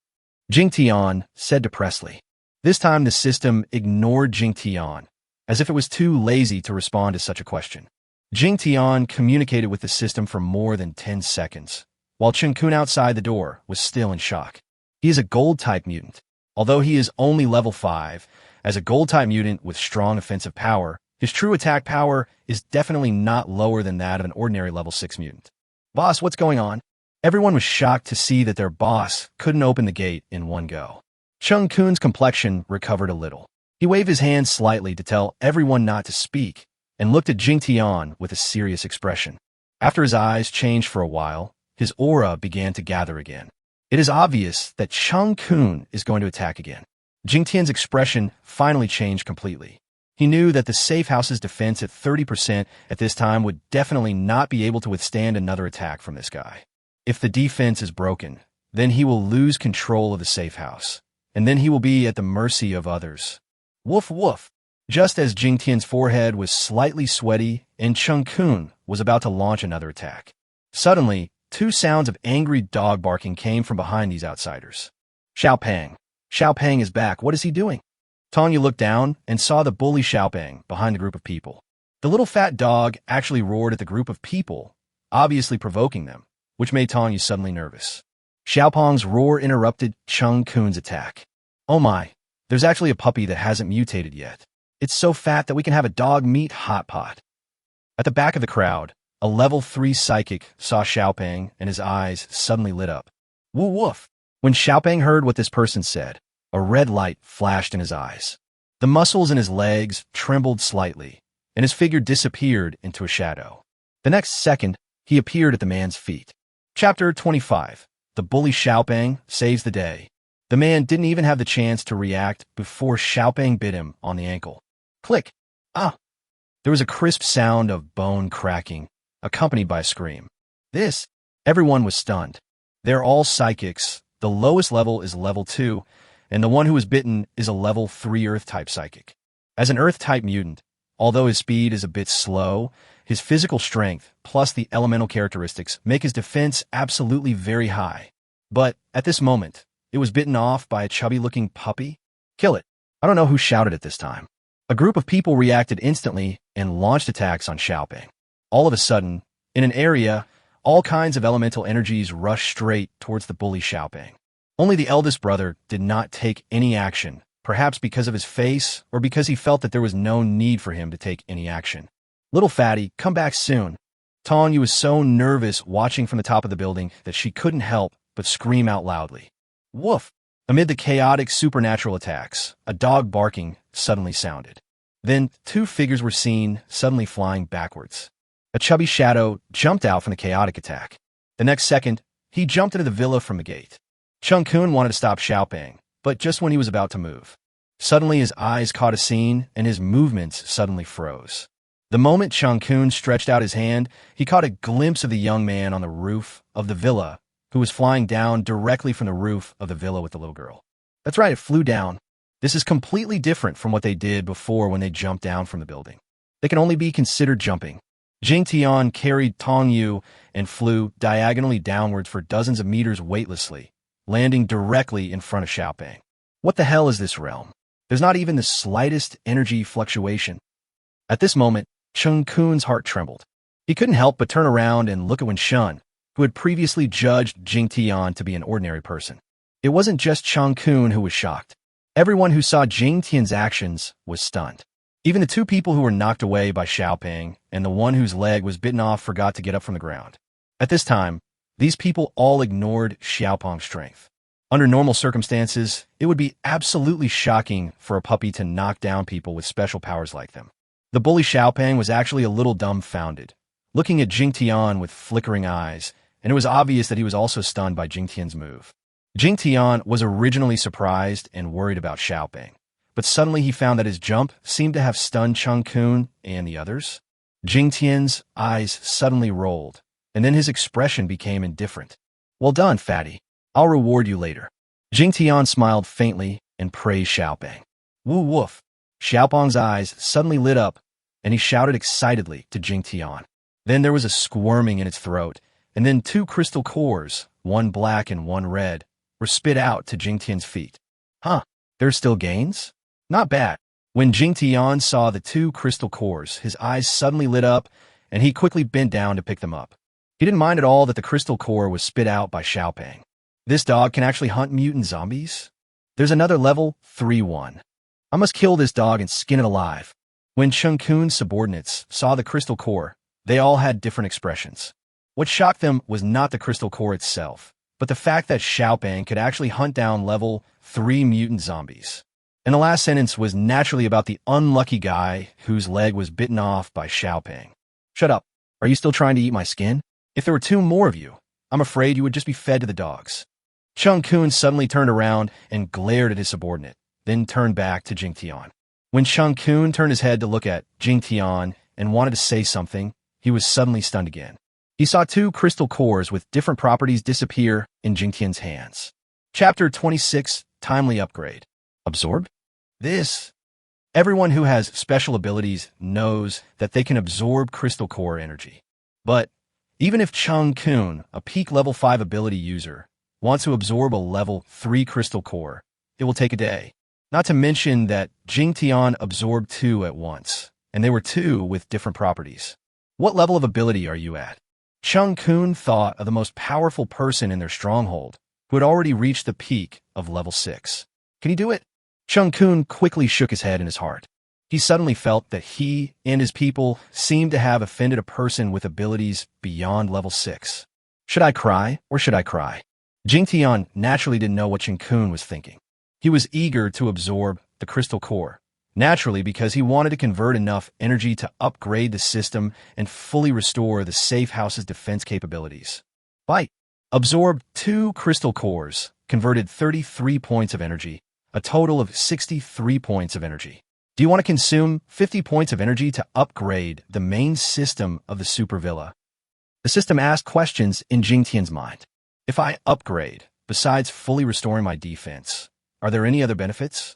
[SPEAKER 1] Jingtian said depressedly. This time the system ignored Jingtian, as if it was too lazy to respond to such a question. Jingtian communicated with the system for more than 10 seconds, while Chungkun outside the door was still in shock. He is a gold-type mutant. Although he is only level 5, as a gold-type mutant with strong offensive power, his true attack power is definitely not lower than that of an ordinary level 6 mutant. Boss, what's going on? Everyone was shocked to see that their boss couldn't open the gate in one go. Chungkun's complexion recovered a little. He waved his hand slightly to tell everyone not to speak, and looked at Jingtian with a serious expression. After his eyes changed for a while, his aura began to gather again. It is obvious that Chungkun is going to attack again. Jingtian's expression finally changed completely. He knew that the safe house's defense at 30% at this time would definitely not be able to withstand another attack from this guy. If the defense is broken, then he will lose control of the safe house, and then he will be at the mercy of others. Woof woof. Just as Jingtian's forehead was slightly sweaty and Chungkun was about to launch another attack, suddenly, two sounds of angry dog barking came from behind these outsiders. Xiaopeng. Xiaopeng is back. What is he doing? Tong Yu looked down and saw the bully Xiaopeng behind the group of people. The little fat dog actually roared at the group of people, obviously provoking them, which made Tong Yu suddenly nervous. Xiaopeng's roar interrupted Chungkun's attack. Oh my, there's actually a puppy that hasn't mutated yet. It's so fat that we can have a dog meat hot pot. At the back of the crowd, a level 3 psychic saw Xiaopeng and his eyes suddenly lit up. Woo woof! When Xiaopeng heard what this person said, a red light flashed in his eyes. The muscles in his legs trembled slightly, and his figure disappeared into a shadow. The next second, he appeared at the man's feet. Chapter 25. The bully Xiaopeng saves the day. The man didn't even have the chance to react before Xiaopeng bit him on the ankle. Click! Ah! There was a crisp sound of bone cracking, accompanied by a scream. Everyone was stunned. They're all psychics. The lowest level is level 2, and the one who was bitten is a level 3 Earth-type psychic. As an Earth-type mutant, although his speed is a bit slow, his physical strength plus the elemental characteristics make his defense absolutely very high. But at this moment, it was bitten off by a chubby-looking puppy. Kill it! I don't know who shouted at this time. A group of people reacted instantly and launched attacks on Xiaopeng. All of a sudden, in an area, all kinds of elemental energies rushed straight towards the bully Xiaopeng. Only the eldest brother did not take any action, perhaps because of his face or because he felt that there was no need for him to take any action. Little fatty, come back soon. Tong Yu was so nervous watching from the top of the building that she couldn't help but scream out loudly. Woof! Amid the chaotic supernatural attacks, a dog barking suddenly sounded. Then, two figures were seen suddenly flying backwards. A chubby shadow jumped out from the chaotic attack. The next second, he jumped into the villa from the gate. Chungkun wanted to stop Xiaopeng, but just when he was about to move. Suddenly his eyes caught a scene, and his movements suddenly froze. The moment Chungkun stretched out his hand, he caught a glimpse of the young man on the roof of the villa, who was flying down directly from the roof of the villa with the little girl. That's right, it flew down. This is completely different from what they did before when they jumped down from the building. They can only be considered jumping. Jingtian carried Tong Yu and flew diagonally downwards for dozens of meters weightlessly, landing directly in front of Xiaopeng. What the hell is this realm? There's not even the slightest energy fluctuation. At this moment, Chungkun's heart trembled. He couldn't help but turn around and look at Wen Shun, who had previously judged Jingtian to be an ordinary person. It wasn't just Chungkun who was shocked. Everyone who saw Jingtian's actions was stunned. Even the two people who were knocked away by Xiaopeng and the one whose leg was bitten off forgot to get up from the ground. At this time, these people all ignored Xiaopeng's strength. Under normal circumstances, it would be absolutely shocking for a puppy to knock down people with special powers like them. The bully Xiaopeng was actually a little dumbfounded, looking at Jingtian with flickering eyes, and it was obvious that he was also stunned by Jingtian's move. Jingtian was originally surprised and worried about Xiaopeng, but suddenly he found that his jump seemed to have stunned Chungkun and the others. Jingtian's eyes suddenly rolled, and then his expression became indifferent. Well done, fatty. I'll reward you later. Jingtian smiled faintly and praised Xiaopeng. Woo woof. Xiaopeng's eyes suddenly lit up, and he shouted excitedly to Jingtian. Then there was a squirming in its throat, and then two crystal cores, one black and one red, were spit out to Jingtian's feet. Huh, there's still gains? Not bad. When Jingtian saw the two crystal cores, his eyes suddenly lit up, and he quickly bent down to pick them up. He didn't mind at all that the crystal core was spit out by Xiaopeng. This dog can actually hunt mutant zombies? There's another level 3-1. I must kill this dog and skin it alive. When Chungkun's subordinates saw the crystal core, they all had different expressions. What shocked them was not the crystal core itself, but the fact that Xiaopeng could actually hunt down level 3 mutant zombies. And the last sentence was naturally about the unlucky guy whose leg was bitten off by Xiaopeng. Shut up. Are you still trying to eat my skin? If there were two more of you, I'm afraid you would just be fed to the dogs. Chungkun suddenly turned around and glared at his subordinate, then turned back to Jingtian. When Chungkun turned his head to look at Jingtian and wanted to say something, he was suddenly stunned again. He saw two crystal cores with different properties disappear in Jingtian's hands. Chapter 26, Timely Upgrade. Absorb? Everyone who has special abilities knows that they can absorb crystal core energy. But even if Chungkun, a peak level 5 ability user, wants to absorb a level 3 crystal core, it will take a day. Not to mention that Jingtian absorbed 2 at once, and they were 2 with different properties. What level of ability are you at? Chungkun thought of the most powerful person in their stronghold, who had already reached the peak of level 6. Can he do it? Chungkun quickly shook his head in his heart. He suddenly felt that he and his people seemed to have offended a person with abilities beyond level 6. Should I cry or should I cry? Jingtian naturally didn't know what Chungkun was thinking. He was eager to absorb the crystal core, naturally because he wanted to convert enough energy to upgrade the system and fully restore the safe house's defense capabilities. Fight. Absorbed 2 crystal cores, converted 33 points of energy, a total of 63 points of energy. Do you want to consume 50 points of energy to upgrade the main system of the super villa? The system asked questions in Jingtian's mind. If I upgrade, besides fully restoring my defense, are there any other benefits?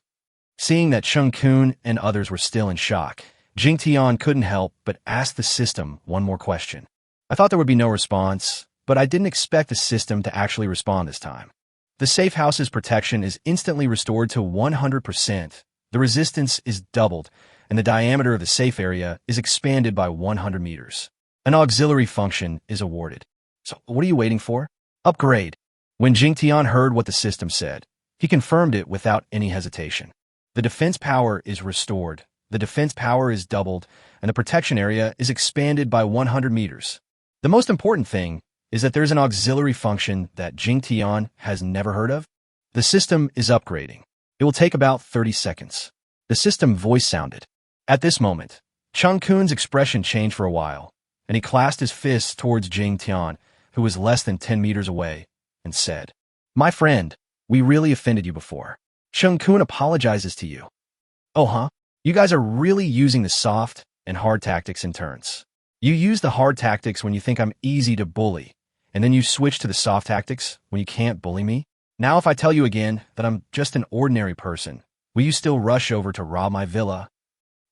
[SPEAKER 1] Seeing that Chungkun and others were still in shock, Jingtian couldn't help but ask the system one more question. I thought there would be no response, but I didn't expect the system to actually respond this time. The safe house's protection is instantly restored to 100%, the resistance is doubled, and the diameter of the safe area is expanded by 100 meters. An auxiliary function is awarded. So what are you waiting for? Upgrade. When Jingtian heard what the system said, he confirmed it without any hesitation. The defense power is restored, the defense power is doubled, and the protection area is expanded by 100 meters. The most important thing is that there's an auxiliary function that Jingtian has never heard of. The system is upgrading. It will take about 30 seconds. The system voice sounded. At this moment, Chungkun's expression changed for a while, and he clasped his fists towards Jingtian, who was less than 10 meters away, and said, "My friend, we really offended you before. Chungkun apologizes to you." "Oh, huh? You guys are really using the soft and hard tactics in turns. You use the hard tactics when you think I'm easy to bully, and then you switch to the soft tactics when you can't bully me? Now if I tell you again that I'm just an ordinary person, will you still rush over to rob my villa?"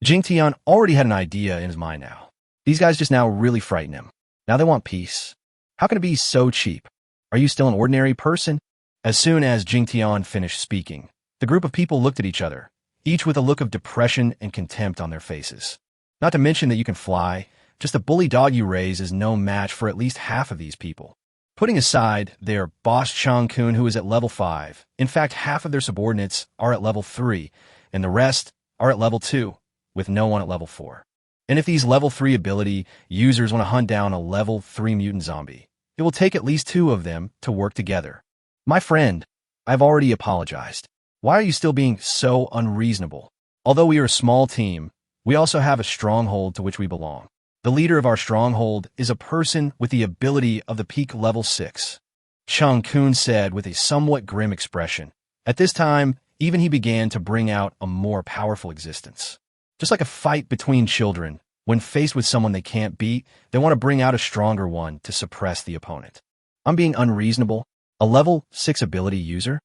[SPEAKER 1] Jingtian already had an idea in his mind now. These guys just now really frighten him. Now they want peace. How can it be so cheap? Are you still an ordinary person? As soon as Jingtian finished speaking, the group of people looked at each other, each with a look of depression and contempt on their faces. Not to mention that you can fly, just a bully dog you raise is no match for at least half of these people. Putting aside their boss Chungkun, who is at level 5, in fact half of their subordinates are at level 3, and the rest are at level 2, with no one at level 4. And if these level 3 ability users want to hunt down a level 3 mutant zombie, it will take at least 2 of them to work together. My friend, I've already apologized. Why are you still being so unreasonable? Although we are a small team, we also have a stronghold to which we belong. The leader of our stronghold is a person with the ability of the peak level 6. Chungkun said with a somewhat grim expression. At this time, even he began to bring out a more powerful existence. Just like a fight between children, when faced with someone they can't beat, they want to bring out a stronger one to suppress the opponent. I'm being unreasonable. A level 6 ability user?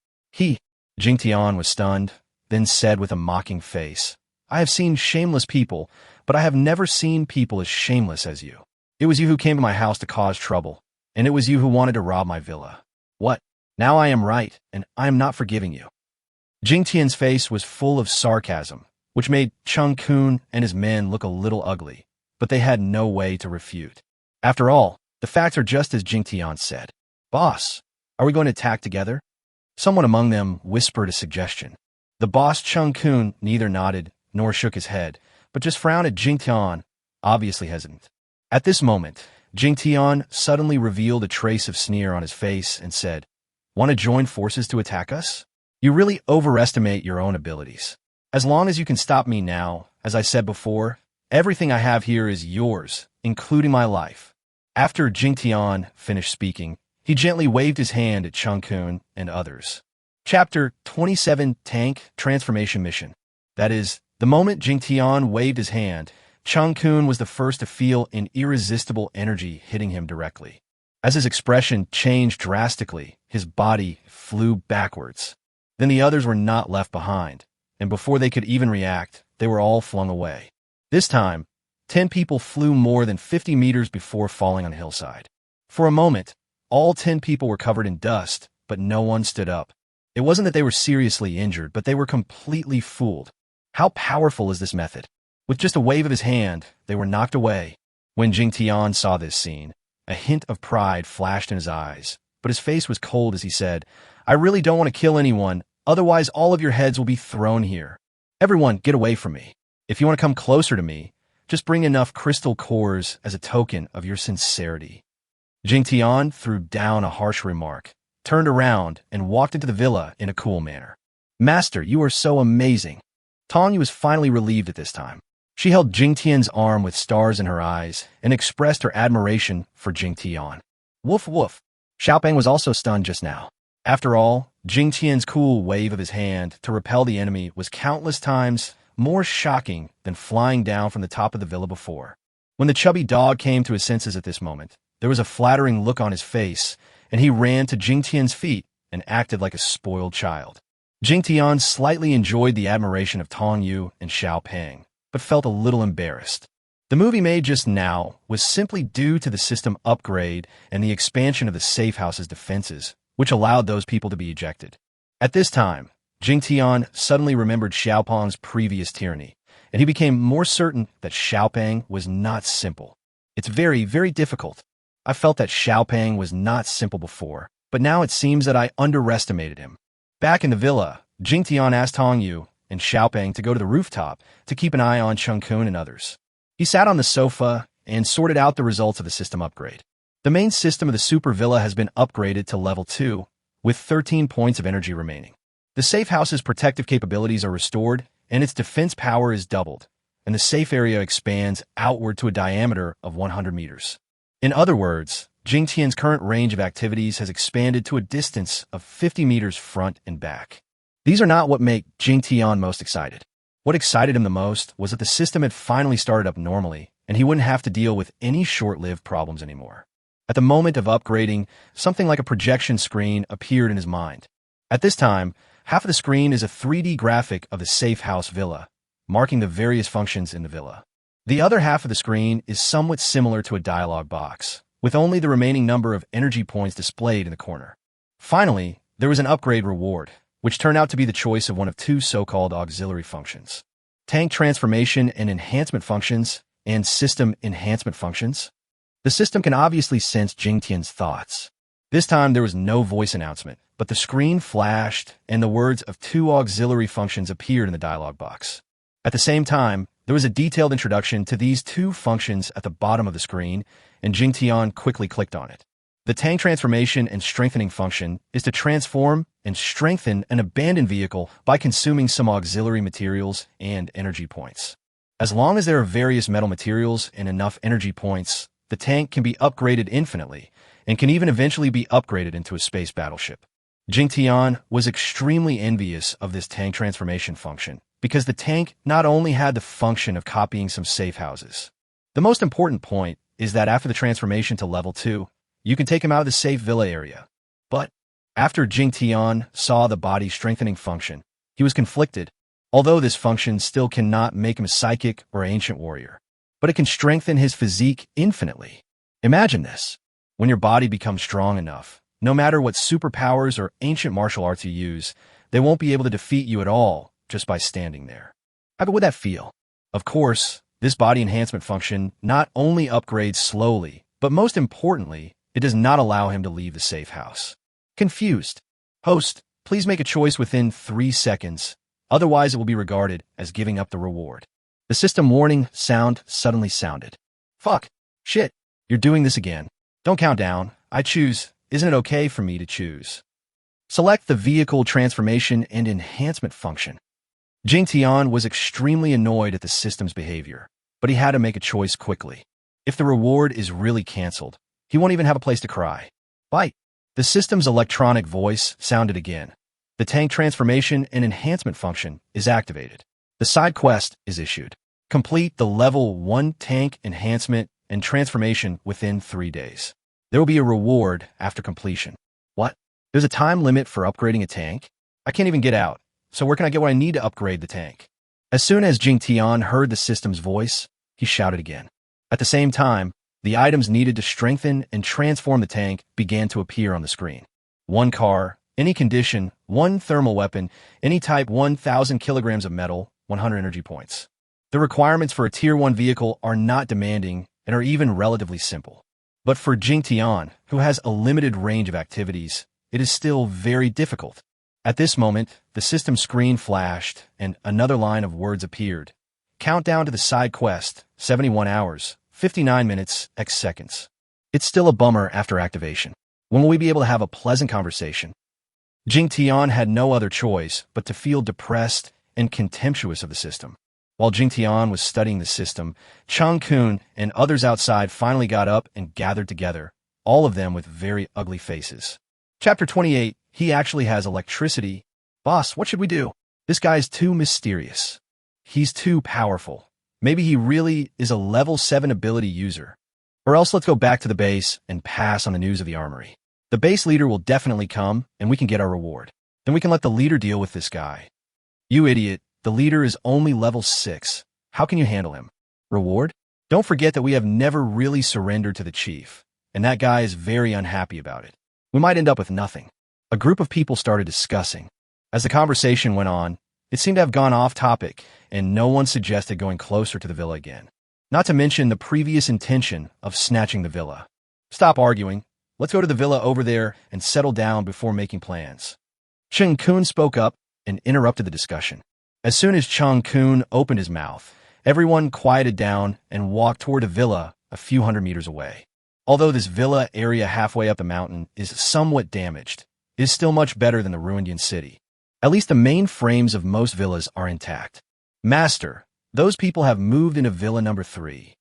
[SPEAKER 1] Jingtian was stunned, then said with a mocking face, "I have seen shameless people, but I have never seen people as shameless as you. It was you who came to my house to cause trouble, and it was you who wanted to rob my villa. What? Now I am right, and I am not forgiving you." Jingtian's face was full of sarcasm, which made Chungkun and his men look a little ugly, but they had no way to refute. After all, the facts are just as Jingtian said. "Boss, are we going to attack together?" Someone among them whispered a suggestion. The boss Chungkun neither nodded nor shook his head, but just frowned at Jingtian, obviously hesitant. At this moment, Jingtian suddenly revealed a trace of sneer on his face and said, "Want to join forces to attack us? You really overestimate your own abilities. As long as you can stop me now, as I said before, everything I have here is yours, including my life." After Jingtian finished speaking, He gently waved his hand at Chungkun and others. Chapter 27 Tank Transformation Mission. That is, the moment Jingtian waved his hand, Chungkun was the first to feel an irresistible energy hitting him directly. As his expression changed drastically, his body flew backwards. Then the others were not left behind, and before they could even react, they were all flung away. This time, 10 people flew more than 50 meters before falling on a hillside. For a moment, all 10 people were covered in dust, but no one stood up. It wasn't that they were seriously injured, but they were completely fooled. How powerful is this method? With just a wave of his hand, they were knocked away. When Jingtian saw this scene, a hint of pride flashed in his eyes, but his face was cold as he said, "I really don't want to kill anyone, otherwise all of your heads will be thrown here. Everyone, get away from me. If you want to come closer to me, just bring enough crystal cores as a token of your sincerity." Jingtian threw down a harsh remark, turned around, and walked into the villa in a cool manner. "Master, you are so amazing." Tong Yu was finally relieved at this time. She held Jingtian's arm with stars in her eyes and expressed her admiration for Jingtian. Woof woof. Xiaopeng was also stunned just now. After all, Jingtian's cool wave of his hand to repel the enemy was countless times more shocking than flying down from the top of the villa before. When the chubby dog came to his senses at this moment, there was a flattering look on his face, and he ran to Jingtian's feet and acted like a spoiled child. Jingtian slightly enjoyed the admiration of Tong Yu and Xiaopeng, but felt a little embarrassed. The movie made just now was simply due to the system upgrade and the expansion of the safe house's defenses, which allowed those people to be ejected. At this time, Jingtian suddenly remembered Xiaopeng's previous tyranny, and he became more certain that Xiaopeng was not simple. It's very, very difficult. I felt that Xiaopeng was not simple before, but now it seems that I underestimated him. Back in the villa, Jingtian asked Tong Yu and Xiaopeng to go to the rooftop to keep an eye on Chungkun and others. He sat on the sofa and sorted out the results of the system upgrade. The main system of the super villa has been upgraded to level 2, with 13 points of energy remaining. The safe house's protective capabilities are restored, and its defense power is doubled, and the safe area expands outward to a diameter of 100 meters. In other words, Jingtian's current range of activities has expanded to a distance of 50 meters front and back. These are not what make Jingtian most excited. What excited him the most was that the system had finally started up normally, and he wouldn't have to deal with any short-lived problems anymore. At the moment of upgrading, something like a projection screen appeared in his mind. At this time, half of the screen is a 3D graphic of the safe house villa, marking the various functions in the villa. The other half of the screen is somewhat similar to a dialog box, with only the remaining number of energy points displayed in the corner. Finally, there was an upgrade reward, which turned out to be the choice of one of two so-called auxiliary functions: tank transformation and enhancement functions, and system enhancement functions. The system can obviously sense Jingtian's thoughts. This time there was no voice announcement, but the screen flashed and the words of two auxiliary functions appeared in the dialog box. At the same time, there was a detailed introduction to these two functions at the bottom of the screen, and Jingtian quickly clicked on it. The tank transformation and strengthening function is to transform and strengthen an abandoned vehicle by consuming some auxiliary materials and energy points. As long as there are various metal materials and enough energy points, the tank can be upgraded infinitely and can even eventually be upgraded into a space battleship. Jingtian was extremely envious of this tank transformation function because the tank not only had the function of copying some safe houses. The most important point is that after the transformation to level 2, you can take him out of the safe villa area. But after Jingtian saw the body strengthening function, he was conflicted. Although this function still cannot make him a psychic or ancient warrior, but it can strengthen his physique infinitely. Imagine this. When your body becomes strong enough, no matter what superpowers or ancient martial arts you use, they won't be able to defeat you at all just by standing there. How good would that feel? Of course, this body enhancement function not only upgrades slowly, but most importantly, it does not allow him to leave the safe house. Confused. Host, please make a choice within 3 seconds. Otherwise, it will be regarded as giving up the reward. The system warning sound suddenly sounded. Fuck. Shit. You're doing this again. Don't count down. I choose. Isn't it okay for me to choose? Select the vehicle transformation and enhancement function. Jingtian was extremely annoyed at the system's behavior, but he had to make a choice quickly. If the reward is really canceled, he won't even have a place to cry. Bite. The system's electronic voice sounded again. The tank transformation and enhancement function is activated. The side quest is issued. Complete the level 1 tank enhancement and transformation within 3 days. There will be a reward after completion. What? There's a time limit for upgrading a tank? I can't even get out, so where can I get what I need to upgrade the tank? As soon as Jingtian heard the system's voice, he shouted again. At the same time, the items needed to strengthen and transform the tank began to appear on the screen. 1 car, any condition, 1 thermal weapon, any type, 1,000 kilograms of metal, 100 energy points. The requirements for a Tier 1 vehicle are not demanding and are even relatively simple. But for Jingtian, who has a limited range of activities, it is still very difficult. At this moment, the system screen flashed and another line of words appeared. Countdown to the side quest, 71 hours, 59 minutes, X seconds. It's still a bummer after activation. When will we be able to have a pleasant conversation? Jingtian had no other choice but to feel depressed and contemptuous of the system. While Jingtian was studying the system, Chungkun and others outside finally got up and gathered together, all of them with very ugly faces. Chapter 28, he actually has electricity. Boss, what should we do? This guy's too mysterious. He's too powerful. Maybe he really is a level 7 ability user. Or else let's go back to the base and pass on the news of the armory. The base leader will definitely come, and we can get our reward. Then we can let the leader deal with this guy. You idiot, the leader is only level 6. How can you handle him? Reward? Don't forget that we have never really surrendered to the chief, and that guy is very unhappy about it. We might end up with nothing. A group of people started discussing. As the conversation went on, it seemed to have gone off topic, and no one suggested going closer to the villa again. Not to mention the previous intention of snatching the villa. Stop arguing. Let's go to the villa over there and settle down before making plans. Chungkun spoke up and interrupted the discussion. As soon as Chungkun opened his mouth, everyone quieted down and walked toward a villa a few hundred meters away. Although this villa area halfway up the mountain is somewhat damaged, it is still much better than the ruined Yuan city. At least the main frames of most villas are intact. Master, those people have moved into villa number 3.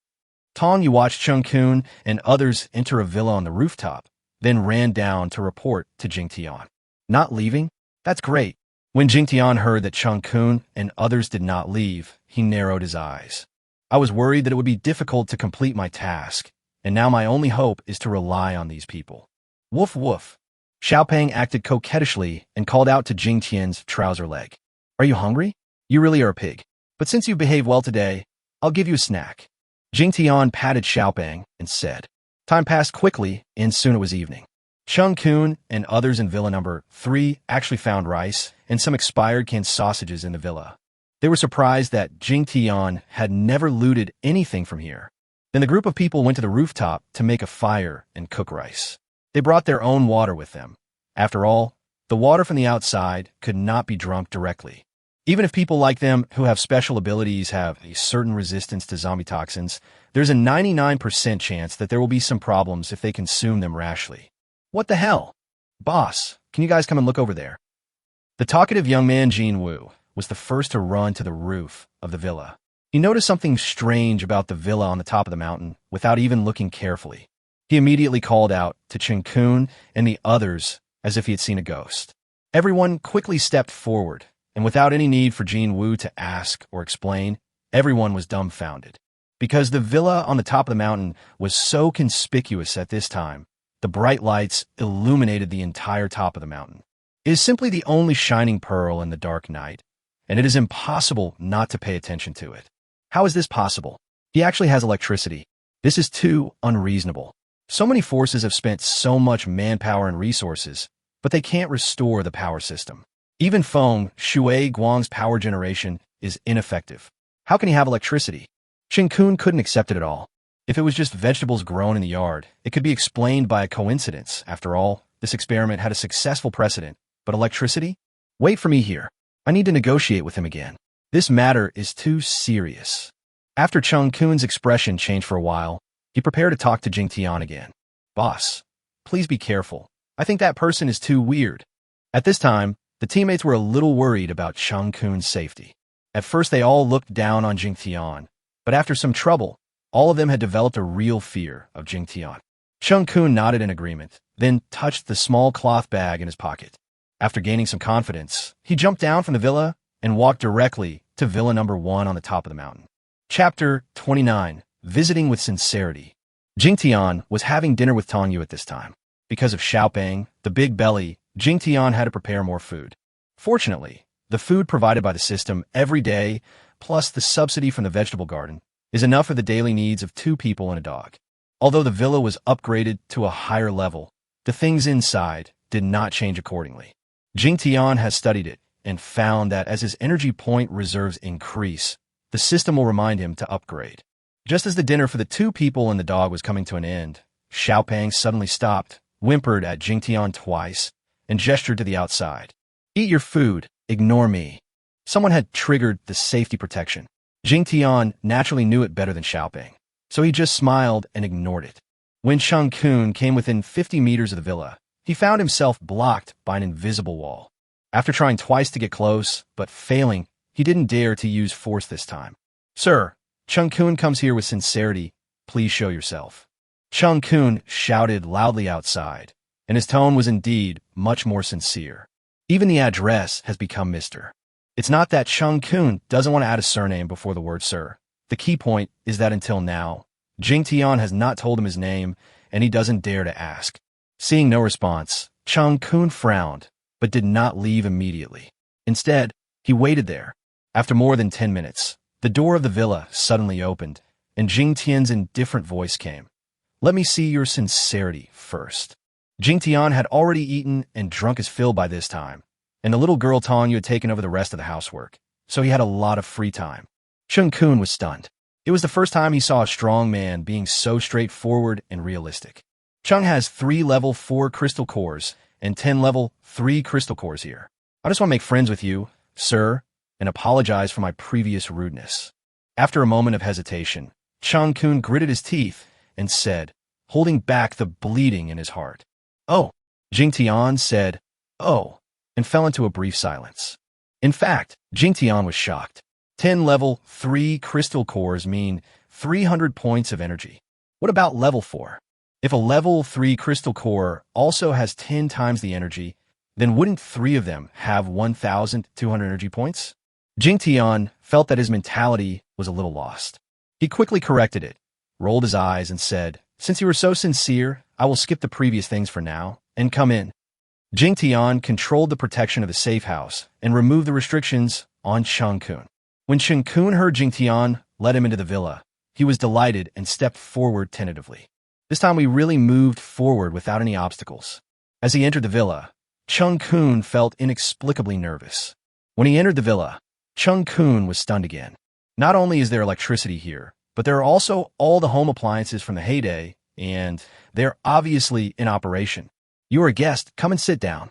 [SPEAKER 1] Tong Yu watched Chungkun and others enter a villa on the rooftop, then ran down to report to Jingtian. Not leaving? That's great. When Jingtian heard that Chungkun and others did not leave, he narrowed his eyes. I was worried that it would be difficult to complete my task, and now my only hope is to rely on these people. Woof woof. Xiaopeng acted coquettishly and called out to Jingtian's trouser leg. Are you hungry? You really are a pig. But since you behaved well today, I'll give you a snack. Jingtian patted Xiaopeng and said. Time passed quickly, and soon it was evening. Chungkun and others in villa number 3 actually found rice and some expired canned sausages in the villa. They were surprised that Jingtian had never looted anything from here. Then the group of people went to the rooftop to make a fire and cook rice. They brought their own water with them. After all, the water from the outside could not be drunk directly. Even if people like them who have special abilities have a certain resistance to zombie toxins, there's a 99% chance that there will be some problems if they consume them rashly. What the hell? Boss, can you guys come and look over there? The talkative young man Jin Wu was the first to run to the roof of the villa. He noticed something strange about the villa on the top of the mountain without even looking carefully. He immediately called out to Chungkun and the others as if he had seen a ghost. Everyone quickly stepped forward, and without any need for Jin Wu to ask or explain, everyone was dumbfounded. Because the villa on the top of the mountain was so conspicuous at this time, the bright lights illuminated the entire top of the mountain. It is simply the only shining pearl in the dark night, and it is impossible not to pay attention to it. How is this possible? He actually has electricity. This is too unreasonable. So many forces have spent so much manpower and resources, but they can't restore the power system. Even Fung, Shui Guang's power generation is ineffective. How can he have electricity? Chungkun couldn't accept it at all. If it was just vegetables grown in the yard, it could be explained by a coincidence. After all, this experiment had a successful precedent. But electricity? Wait for me here. I need to negotiate with him again. This matter is too serious. After Chungkun's expression changed for a while, he prepared to talk to Jingtian again. Boss, please be careful. I think that person is too weird. At this time, the teammates were a little worried about Chungkun's safety. At first, they all looked down on Jingtian, but after some trouble, all of them had developed a real fear of Jingtian. Chungkun nodded in agreement, then touched the small cloth bag in his pocket. After gaining some confidence, he jumped down from the villa and walked directly to Villa number 1 on the top of the mountain. Chapter 29. Visiting with Sincerity. Jingtian was having dinner with Tong Yu at this time. Because of Xiaopeng, the big belly, Jingtian had to prepare more food. Fortunately, the food provided by the system every day, plus the subsidy from the vegetable garden, is enough for the daily needs of 2 people and a dog. Although the villa was upgraded to a higher level, the things inside did not change accordingly. Jingtian has studied it and found that as his energy point reserves increase, the system will remind him to upgrade. Just as the dinner for the 2 people and the dog was coming to an end, Xiaopeng suddenly stopped, whimpered at Jingtian twice, and gestured to the outside. "Eat your food, ignore me." Someone had triggered the safety protection. Jingtian naturally knew it better than Xiaopeng, so he just smiled and ignored it. When Chungkun came within 50 meters of the villa, he found himself blocked by an invisible wall. After trying twice to get close, but failing, he didn't dare to use force this time. "Sir, Chungkun comes here with sincerity. Please show yourself." Chungkun shouted loudly outside, and his tone was indeed much more sincere. Even the address has become Mr. It's not that Chungkun doesn't want to add a surname before the word sir. The key point is that until now, Jingtian has not told him his name, and he doesn't dare to ask. Seeing no response, Chungkun frowned, but did not leave immediately. Instead, he waited there. After more than 10 minutes, the door of the villa suddenly opened, and Jingtian's indifferent voice came. "Let me see your sincerity first." Jingtian had already eaten and drunk his fill by this time, and the little girl Tong Yu had taken over the rest of the housework, so he had a lot of free time. Chungkun was stunned. It was the first time he saw a strong man being so straightforward and realistic. Chung has 3 level 4 crystal cores and 10 level 3 crystal cores here. I just want to make friends with you, sir, and apologize for my previous rudeness. After a moment of hesitation, Chungkun gritted his teeth and said, holding back the bleeding in his heart, "Oh." Jingtian said, "Oh," and fell into a brief silence. In fact, Jingtian was shocked. 10 level 3 crystal cores mean 300 points of energy. What about level 4? If a level 3 crystal core also has 10 times the energy, then wouldn't 3 of them have 1,200 energy points? Jingtian felt that his mentality was a little lost. He quickly corrected it, rolled his eyes, and said, "Since you were so sincere, I will skip the previous things for now, and come in." Jingtian controlled the protection of the safe house and removed the restrictions on Chungkun. When Chungkun heard Jingtian let him into the villa, he was delighted and stepped forward tentatively. This time we really moved forward without any obstacles. As he entered the villa, Chungkun felt inexplicably nervous. When he entered the villa, Chungkun was stunned again. Not only is there electricity here, but there are also all the home appliances from the heyday, and they're obviously in operation. "You are a guest. Come and sit down."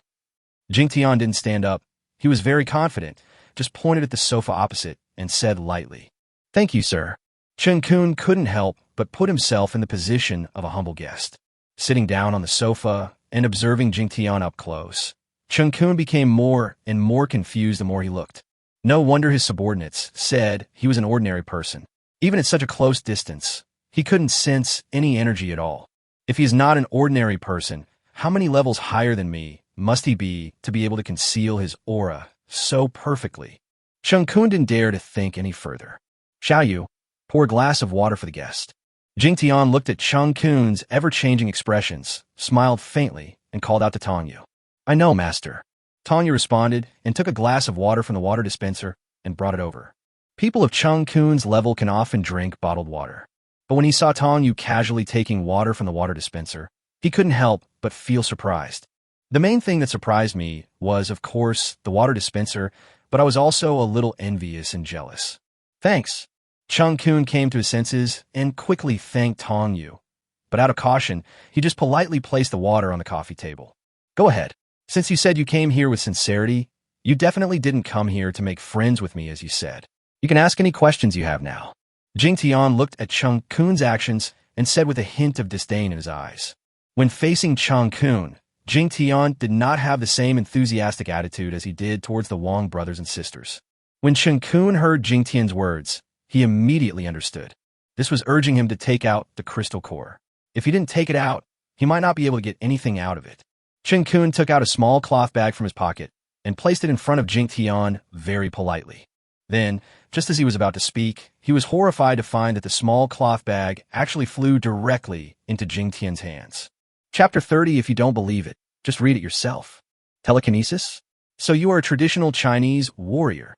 [SPEAKER 1] Jingtian didn't stand up. He was very confident, just pointed at the sofa opposite and said lightly, "Thank you, sir." Chungkun couldn't help but put himself in the position of a humble guest. Sitting down on the sofa and observing Jingtian up close, Chungkun became more and more confused the more he looked. No wonder his subordinates said he was an ordinary person. Even at such a close distance, he couldn't sense any energy at all. If he's not an ordinary person, how many levels higher than me must he be to be able to conceal his aura so perfectly? Chungkun didn't dare to think any further. "Shall you pour a glass of water for the guest?" Jingtian looked at Chungkun's ever-changing expressions, smiled faintly, and called out to Tong Yu. "I know, master." Tong Yu responded and took a glass of water from the water dispenser and brought it over. People of Chungkun's level can often drink bottled water. But when he saw Tong Yu casually taking water from the water dispenser, he couldn't help but feel surprised. The main thing that surprised me was, of course, the water dispenser, but I was also a little envious and jealous. "Thanks." Chungkun came to his senses and quickly thanked Tong Yu. But out of caution, he just politely placed the water on the coffee table. "Go ahead. Since you said you came here with sincerity, you definitely didn't come here to make friends with me, as you said. You can ask any questions you have now." Jingtian looked at Chungkun's actions and said with a hint of disdain in his eyes. When facing Chungkun, Jingtian did not have the same enthusiastic attitude as he did towards the Wong brothers and sisters. When Chungkun heard Jingtian's words, he immediately understood. This was urging him to take out the crystal core. If he didn't take it out, he might not be able to get anything out of it. Chungkun took out a small cloth bag from his pocket and placed it in front of Jingtian very politely. Then, just as he was about to speak, he was horrified to find that the small cloth bag actually flew directly into Jingtian's hands. Chapter 30, if you don't believe it, just read it yourself. Telekinesis? So you are a traditional Chinese warrior?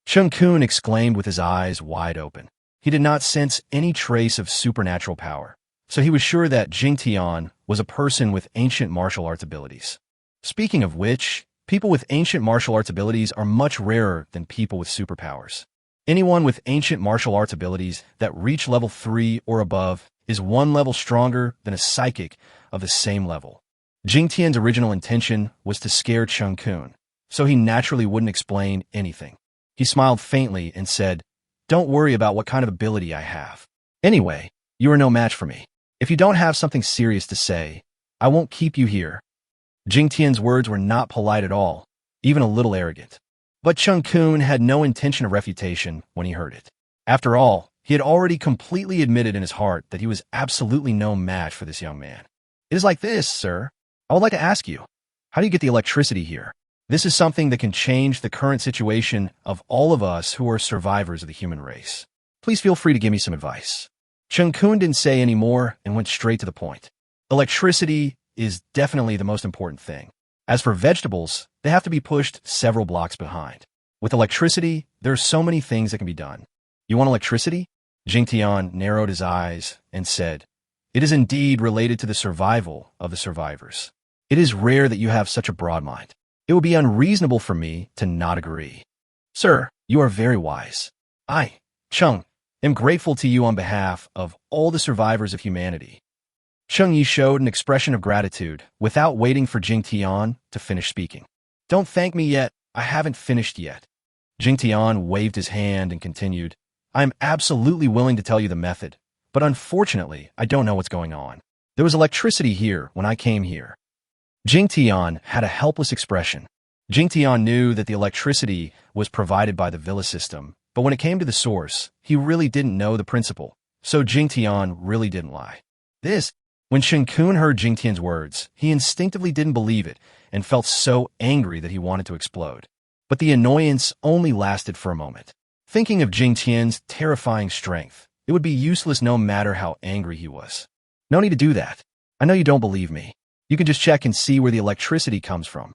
[SPEAKER 1] Chungkun exclaimed with his eyes wide open. He did not sense any trace of supernatural power, so he was sure that Jingtian was a person with ancient martial arts abilities. Speaking of which, people with ancient martial arts abilities are much rarer than people with superpowers. Anyone with ancient martial arts abilities that reach level 3 or above is one level stronger than a psychic of the same level. Jingtian's original intention was to scare Chungkun, so he naturally wouldn't explain anything. He smiled faintly and said, "Don't worry about what kind of ability I have. Anyway, you are no match for me. If you don't have something serious to say, I won't keep you here." Jingtian's words were not polite at all, even a little arrogant. But Chungkun had no intention of refutation when he heard it. After all, he had already completely admitted in his heart that he was absolutely no match for this young man. "It is like this, sir. I would like to ask you, how do you get the electricity here? This is something that can change the current situation of all of us who are survivors of the human race. Please feel free to give me some advice." Chungkun didn't say any more and went straight to the point. Electricity is definitely the most important thing. As for vegetables, they have to be pushed several blocks behind. With electricity, there are so many things that can be done. "You want electricity?" Jingtian narrowed his eyes and said, "It is indeed related to the survival of the survivors. It is rare that you have such a broad mind. It would be unreasonable for me to not agree. Sir, you are very wise. I, Chung, am grateful to you on behalf of all the survivors of humanity." Cheng Yi showed an expression of gratitude without waiting for Jingtian to finish speaking. "Don't thank me yet. I haven't finished yet." Jingtian waved his hand and continued, "I am absolutely willing to tell you the method, but unfortunately, I don't know what's going on. There was electricity here when I came here." Jingtian had a helpless expression. Jingtian knew that the electricity was provided by the villa system, but when it came to the source, he really didn't know the principle, so Jingtian really didn't lie. When Chungkun heard Jingtian's words, he instinctively didn't believe it and felt so angry that he wanted to explode. But the annoyance only lasted for a moment. Thinking of Jingtian's terrifying strength, it would be useless no matter how angry he was. "No need to do that. I know you don't believe me. You can just check and see where the electricity comes from."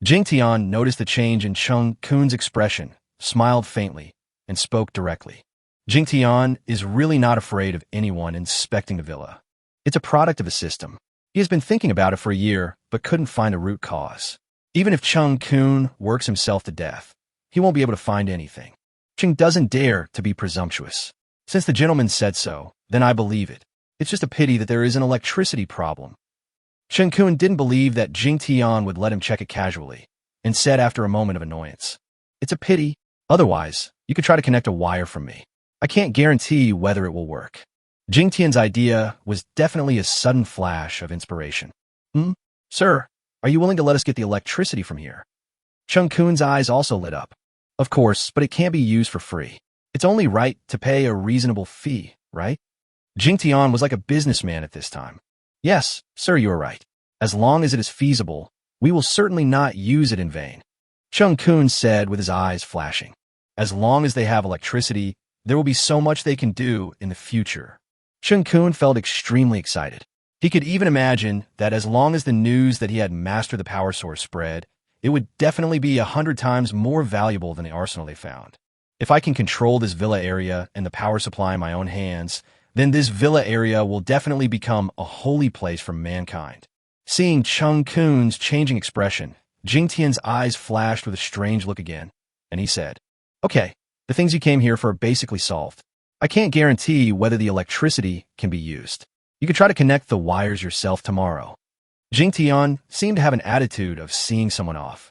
[SPEAKER 1] Jingtian noticed the change in Chungkun's expression, smiled faintly, and spoke directly. Jingtian is really not afraid of anyone inspecting the villa. It's a product of a system. He has been thinking about it for a year, but couldn't find a root cause. Even if Chungkun works himself to death, he won't be able to find anything. Ching doesn't dare to be presumptuous. Since the gentleman said so, then I believe it. It's just a pity that there is an electricity problem. Chungkun didn't believe that Jingtian would let him check it casually, and said after a moment of annoyance, "It's a pity. Otherwise, you could try to connect a wire from me. I can't guarantee whether it will work." Jingtian's idea was definitely a sudden flash of inspiration. "Sir, are you willing to let us get the electricity from here?" Chungkun's eyes also lit up. "Of course, but it can't be used for free. It's only right to pay a reasonable fee, right?" Jingtian was like a businessman at this time. "Yes, sir, you are right. As long as it is feasible, we will certainly not use it in vain," Chungkun said with his eyes flashing. As long as they have electricity, there will be so much they can do in the future. Chungkun felt extremely excited. He could even imagine that as long as the news that he had mastered the power source spread, it would definitely be 100 times more valuable than the arsenal they found. If I can control this villa area and the power supply in my own hands, then this villa area will definitely become a holy place for mankind. Seeing Chungkun's changing expression, Jingtian's eyes flashed with a strange look again, and he said, "Okay, the things you came here for are basically solved. I can't guarantee whether the electricity can be used. You could try to connect the wires yourself tomorrow." Jingtian seemed to have an attitude of seeing someone off.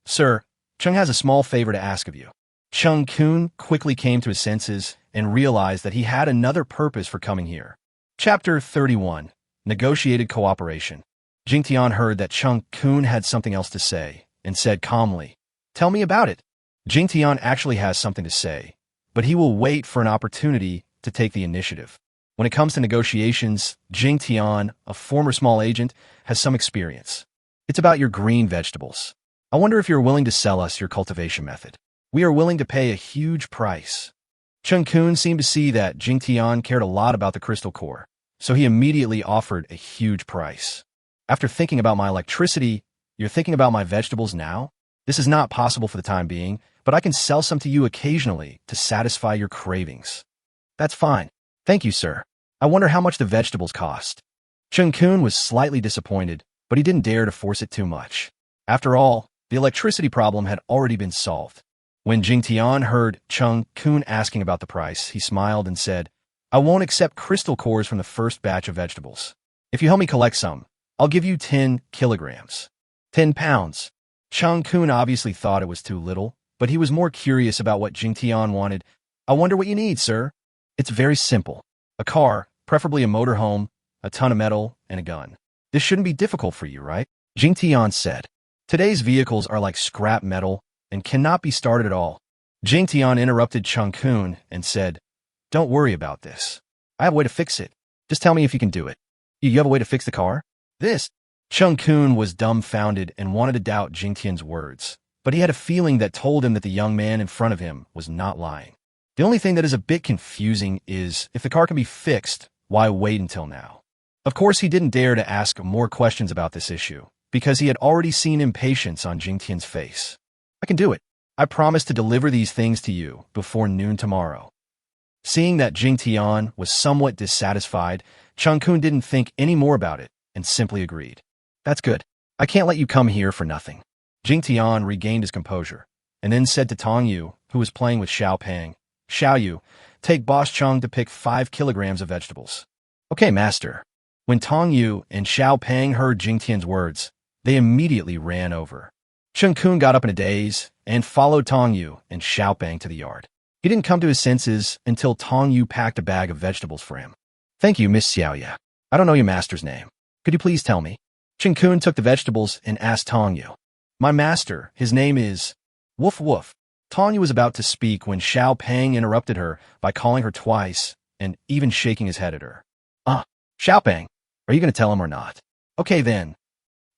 [SPEAKER 1] Sir, Chung has a small favor to ask of you." Chungkun quickly came to his senses and realized that he had another purpose for coming here. Chapter 31, Negotiated Cooperation. Jingtian heard that Chungkun had something else to say and said calmly, "Tell me about it." Jingtian actually has something to say, but he will wait for an opportunity to take the initiative. When it comes to negotiations, Jingtian, a former small agent, has some experience. It's about your green vegetables. I wonder if you're willing to sell us your cultivation method. We are willing to pay a huge price. Chungkun seemed to see that Jingtian cared a lot about the crystal core, so he immediately offered a huge price. After thinking about my electricity, you're thinking about my vegetables now? This is not possible for the time being, but I can sell some to you occasionally to satisfy your cravings. That's fine. Thank you, sir. I wonder how much the vegetables cost. Chungkun was slightly disappointed, but he didn't dare to force it too much. After all, the electricity problem had already been solved. When Jingtian heard Chungkun asking about the price, he smiled and said, I won't accept crystal cores from the first batch of vegetables. If you help me collect some, I'll give you 10 kilograms. 10 pounds. Chungkun obviously thought it was too little, but he was more curious about what Jingtian wanted. I wonder what you need, sir. It's very simple. A car, preferably a motorhome, a ton of metal, and a gun. This shouldn't be difficult for you, right? Jingtian said. Today's vehicles are like scrap metal and cannot be started at all. Jingtian interrupted Chungkun and said, Don't worry about this. I have a way to fix it. Just tell me if you can do it. You have a way to fix the car? This. Chungkun was dumbfounded and wanted to doubt Jingtian's words, but he had a feeling that told him that the young man in front of him was not lying. The only thing that is a bit confusing is, if the car can be fixed, why wait until now? Of course, he didn't dare to ask more questions about this issue, because he had already seen impatience on Jingtian's face. I can do it. I promise to deliver these things to you before noon tomorrow. Seeing that Jingtian was somewhat dissatisfied, Chungkun didn't think any more about it and simply agreed. That's good. I can't let you come here for nothing. Jingtian regained his composure and then said to Tong Yu, who was playing with Xiaopeng, Xiao Yu, take Boss Chung to pick 5 kilograms of vegetables. Okay, master. When Tong Yu and Xiaopeng heard Jingtian's words, they immediately ran over. Chungkun got up in a daze and followed Tong Yu and Xiaopeng to the yard. He didn't come to his senses until Tong Yu packed a bag of vegetables for him. Thank you, Miss Xiaoya. I don't know your master's name. Could you please tell me? Chungkun took the vegetables and asked Tong Yu. My master, his name is... Woof woof. Tong Yu was about to speak when Xiaopeng interrupted her by calling her twice and even shaking his head at her. Xiaopeng, are you going to tell him or not? Okay then.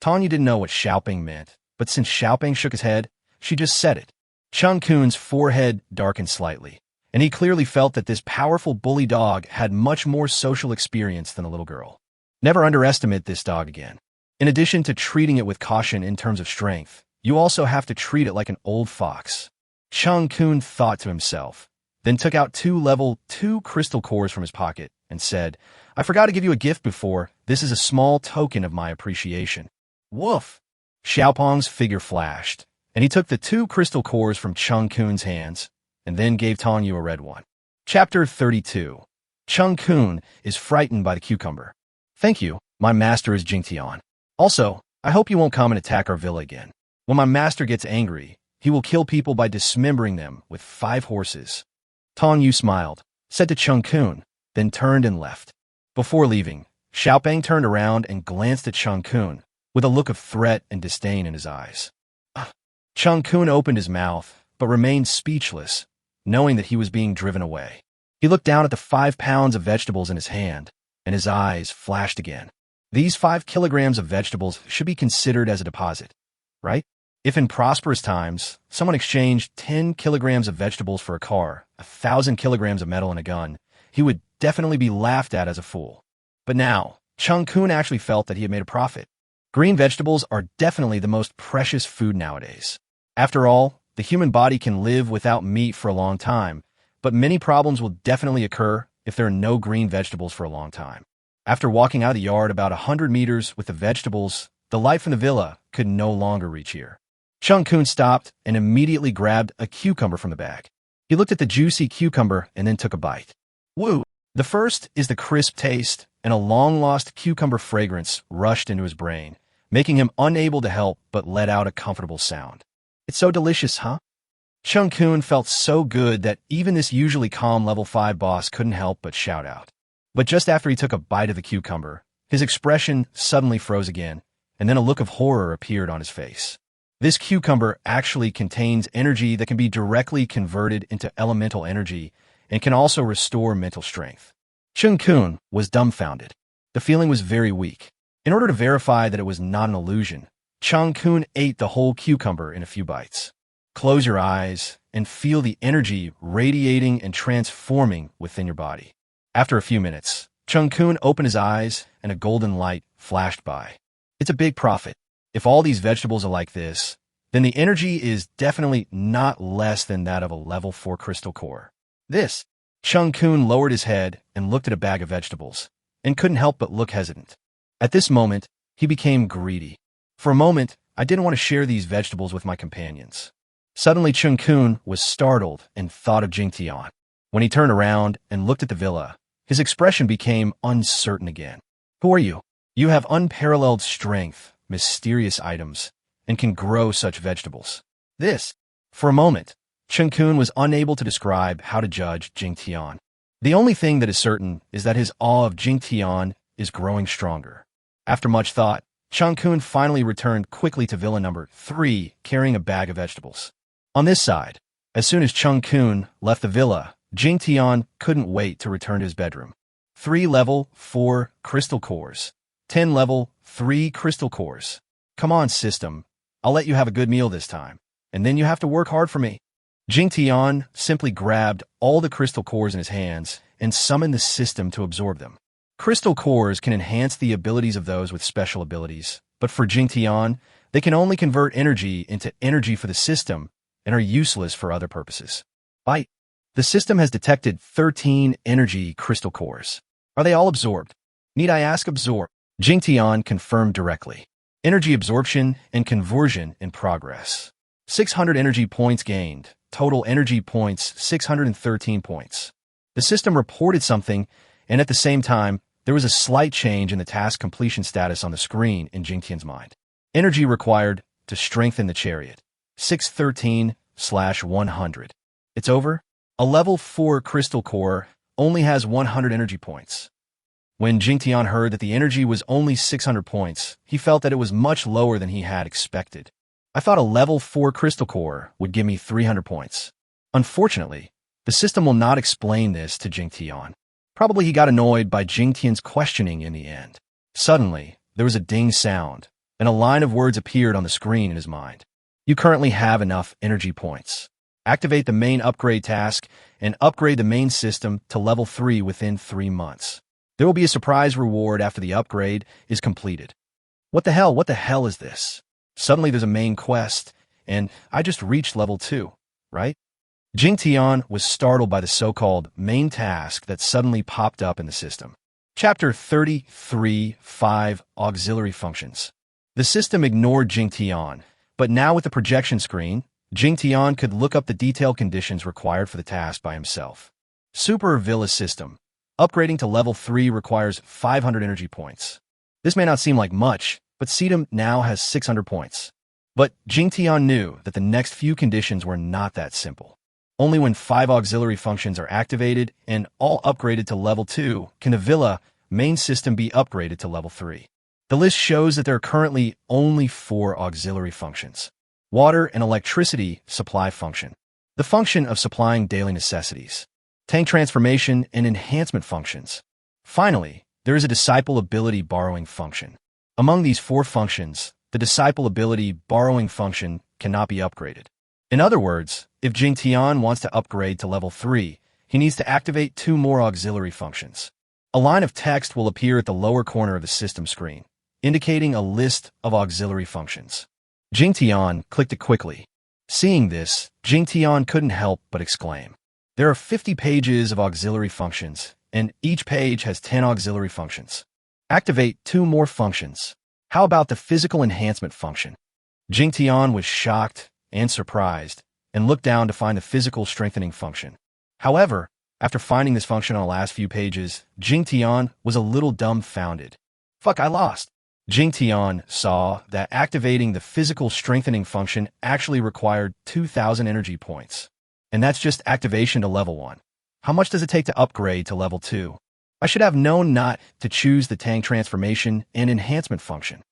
[SPEAKER 1] Tong Yu didn't know what Xiaopeng meant, but since Xiaopeng shook his head, she just said it. Chungkun's forehead darkened slightly, and he clearly felt that this powerful bully dog had much more social experience than the little girl. Never underestimate this dog again. In addition to treating it with caution in terms of strength, you also have to treat it like an old fox. Chungkun thought to himself, then took out 2 level 2 crystal cores from his pocket and said, I forgot to give you a gift before. This is a small token of my appreciation. Woof! Xiaopeng's figure flashed, and he took the 2 crystal cores from Chungkun's hands and then gave Tong Yu a red one. Chapter 32. Chungkun is frightened by the cucumber. Thank you, my master is Jingtian. Also, I hope you won't come and attack our villa again. When my master gets angry, he will kill people by dismembering them with 5 horses. Tong Yu smiled, said to Chungkun, then turned and left. Before leaving, Xiaopeng turned around and glanced at Chungkun with a look of threat and disdain in his eyes. Chungkun opened his mouth, but remained speechless, knowing that he was being driven away. He looked down at the 5 pounds of vegetables in his hand, and his eyes flashed again. These 5 kilograms of vegetables should be considered as a deposit, right? If in prosperous times, someone exchanged 10 kilograms of vegetables for a car, 1,000 kilograms of metal and a gun, he would definitely be laughed at as a fool. But now, Chungkun actually felt that he had made a profit. Green vegetables are definitely the most precious food nowadays. After all, the human body can live without meat for a long time, but many problems will definitely occur if there are no green vegetables for a long time. After walking out of the yard about 100 meters with the vegetables, the life in the villa could no longer reach here. Chungkun stopped and immediately grabbed a cucumber from the bag. He looked at the juicy cucumber and then took a bite. Woo! The first is the crisp taste, and a long-lost cucumber fragrance rushed into his brain, making him unable to help but let out a comfortable sound. It's so delicious, huh? Chungkun felt so good that even this usually calm level 5 boss couldn't help but shout out. But just after he took a bite of the cucumber, his expression suddenly froze again, and then a look of horror appeared on his face. This cucumber actually contains energy that can be directly converted into elemental energy and can also restore mental strength. Chungkun was dumbfounded. The feeling was very weak. In order to verify that it was not an illusion, Chungkun ate the whole cucumber in a few bites. Close your eyes and feel the energy radiating and transforming within your body. After a few minutes, Chungkun opened his eyes and a golden light flashed by. It's a big profit. If all these vegetables are like this, then the energy is definitely not less than that of a level 4 crystal core. Chungkun lowered his head and looked at a bag of vegetables, and couldn't help but look hesitant. At this moment, he became greedy. For a moment, I didn't want to share these vegetables with my companions. Suddenly, Chungkun was startled and thought of Jingtian. When he turned around and looked at the villa, his expression became uncertain again. Who are you? You have unparalleled strength, mysterious items, and can grow such vegetables. For a moment, Chungkun was unable to describe how to judge Jingtian. The only thing that is certain is that his awe of Jingtian is growing stronger. After much thought, Chungkun finally returned quickly to villa number 3, carrying a bag of vegetables. On this side, as soon as Chungkun left the villa, Jingtian couldn't wait to return to his bedroom. 3 level 4 crystal cores. 10 level 3 crystal cores. Come on, system. I'll let you have a good meal this time, and then you have to work hard for me. Jingtian simply grabbed all the crystal cores in his hands and summoned the system to absorb them. Crystal cores can enhance the abilities of those with special abilities, but for Jingtian, they can only convert energy into energy for the system and are useless for other purposes. The system has detected 13 energy crystal cores. Are they all absorbed? Need I ask absorb? Jingtian confirmed directly. Energy absorption and conversion in progress. 600 energy points gained. Total energy points 613 points. The system reported something, and at the same time, there was a slight change in the task completion status on the screen in Jingtian's mind. Energy required to strengthen the chariot. 613/100. It's over? A level 4 crystal core only has 100 energy points. When Jingtian heard that the energy was only 600 points, he felt that it was much lower than he had expected. I thought a level 4 crystal core would give me 300 points. Unfortunately, the system will not explain this to Jingtian. Probably he got annoyed by Jingtian's questioning in the end. Suddenly, there was a ding sound, and a line of words appeared on the screen in his mind. You currently have enough energy points. Activate the main upgrade task and upgrade the main system to level 3 within 3 months. There will be a surprise reward after the upgrade is completed. What the hell is this? Suddenly there's a main quest, and I just reached level 2, right? Jingtian was startled by the so-called main task that suddenly popped up in the system. Chapter 33:5 Auxiliary Functions. The system ignored Jingtian, but now with the projection screen, Jingtian could look up the detailed conditions required for the task by himself. Super Villa System. Upgrading to level 3 requires 500 energy points. This may not seem like much, but Sedum now has 600 points. But Jingtian knew that the next few conditions were not that simple. Only when 5 auxiliary functions are activated and all upgraded to level 2 can the villa main system be upgraded to level 3. The list shows that there are currently only 4 auxiliary functions. Water and electricity supply function. The function of supplying daily necessities. Tank transformation and enhancement functions. Finally, there is a disciple ability borrowing function. Among these 4 functions, the disciple ability borrowing function cannot be upgraded. In other words, if Jingtian wants to upgrade to level 3, he needs to activate 2 more auxiliary functions. A line of text will appear at the lower corner of the system screen, indicating a list of auxiliary functions. Jingtian clicked it quickly. Seeing this, Jingtian couldn't help but exclaim. There are 50 pages of auxiliary functions, and each page has 10 auxiliary functions. Activate 2 more functions. How about the physical enhancement function? Jingtian was shocked and surprised, and looked down to find the physical strengthening function. However, after finding this function on the last few pages, Jingtian was a little dumbfounded. Fuck, I lost. Jingtian saw that activating the physical strengthening function actually required 2,000 energy points. And that's just activation to level 1. How much does it take to upgrade to level 2? I should have known not to choose the tank transformation and enhancement function.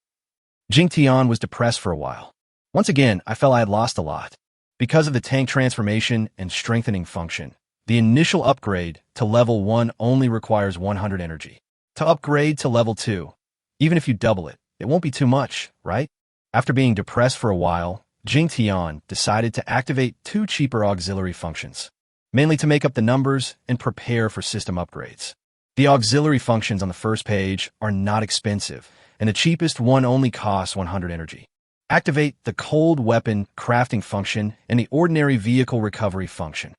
[SPEAKER 1] Jingtian was depressed for a while. Once again, I felt I had lost a lot. Because of the tank transformation and strengthening function, The initial upgrade to level 1 only requires 100 energy. To upgrade to level 2, even if you double it, it won't be too much, right? After being depressed for a while, Jingtian decided to activate 2 cheaper auxiliary functions, mainly to make up the numbers and prepare for system upgrades. The auxiliary functions on the first page are not expensive, and the cheapest one only costs 100 energy. Activate the cold weapon crafting function and the ordinary vehicle recovery function.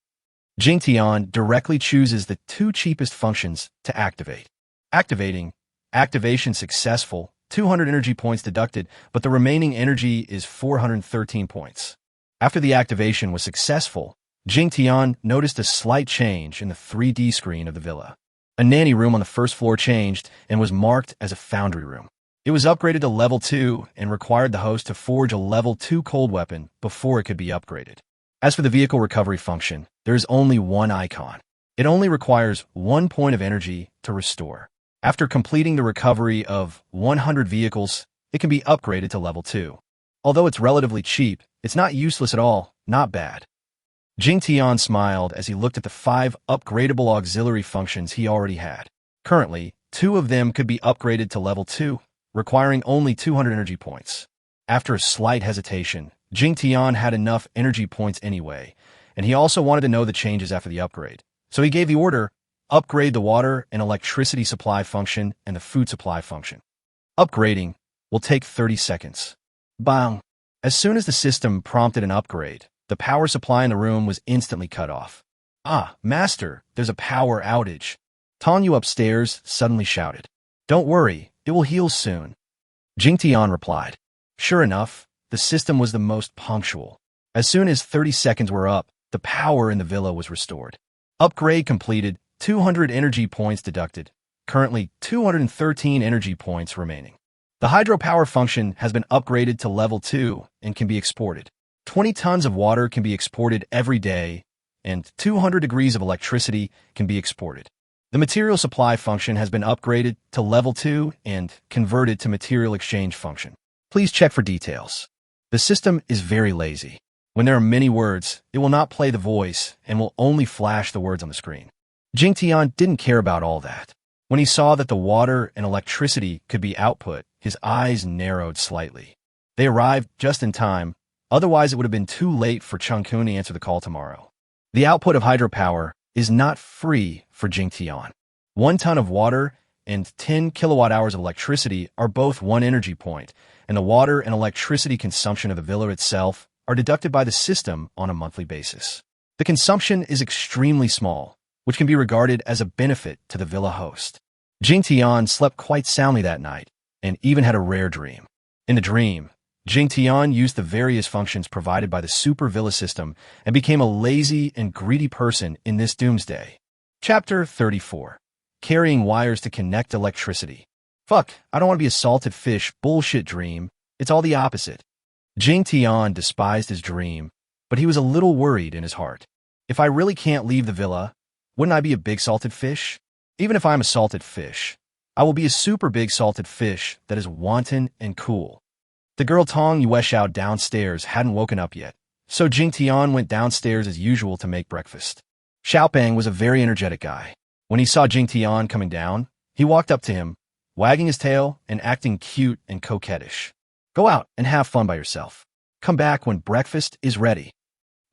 [SPEAKER 1] Jingtian directly chooses the 2 cheapest functions to activate. Activation successful, 200 energy points deducted, but the remaining energy is 413 points. After the activation was successful, Jingtian noticed a slight change in the 3D screen of the villa. A nanny room on the first floor changed and was marked as a foundry room. It was upgraded to level 2 and required the host to forge a level 2 cold weapon before it could be upgraded. As for the vehicle recovery function, there is only one icon. It only requires 1 point of energy to restore. After completing the recovery of 100 vehicles, it can be upgraded to level 2. Although it's relatively cheap, it's not useless at all, not bad. Jingtian smiled as he looked at the 5 upgradable auxiliary functions he already had. Currently, 2 of them could be upgraded to level 2, requiring only 200 energy points. After a slight hesitation, Jingtian had enough energy points anyway, and he also wanted to know the changes after the upgrade. So he gave the order, upgrade the water and electricity supply function and the food supply function. Upgrading will take 30 seconds. Bang! As soon as the system prompted an upgrade, the power supply in the room was instantly cut off. Ah, Master, there's a power outage. Tong Yu upstairs suddenly shouted. Don't worry, it will heal soon. Jingtian replied. Sure enough, the system was the most punctual. As soon as 30 seconds were up, the power in the villa was restored. Upgrade completed, 200 energy points deducted. Currently, 213 energy points remaining. The hydropower function has been upgraded to level 2 and can be exported. 20 tons of water can be exported every day, and 200 degrees of electricity can be exported. The material supply function has been upgraded to level 2 and converted to material exchange function. Please check for details. The system is very lazy. When there are many words, it will not play the voice and will only flash the words on the screen. Jingtian didn't care about all that. When he saw that the water and electricity could be output, his eyes narrowed slightly. They arrived just in time, otherwise it would have been too late for Chungkun to answer the call tomorrow. The output of hydropower is not free for Jingtian. 1 ton of water and 10 kilowatt-hours of electricity are both 1 energy point, and the water and electricity consumption of the villa itself are deducted by the system on a monthly basis. The consumption is extremely small, which can be regarded as a benefit to the villa host. Jingtian slept quite soundly that night, and even had a rare dream. In the dream, Jingtian used the various functions provided by the super villa system and became a lazy and greedy person in this doomsday. Chapter 34. Carrying wires to connect electricity. Fuck, I don't want to be a salted fish bullshit dream. It's all the opposite. Jingtian despised his dream, but he was a little worried in his heart. If I really can't leave the villa, wouldn't I be a big salted fish? Even if I'm a salted fish, I will be a super big salted fish that is wanton and cool. The girl Tong Yu downstairs hadn't woken up yet, so Jingtian went downstairs as usual to make breakfast. Xiaopeng was a very energetic guy. When he saw Jingtian coming down, he walked up to him, wagging his tail and acting cute and coquettish. Go out and have fun by yourself. Come back when breakfast is ready.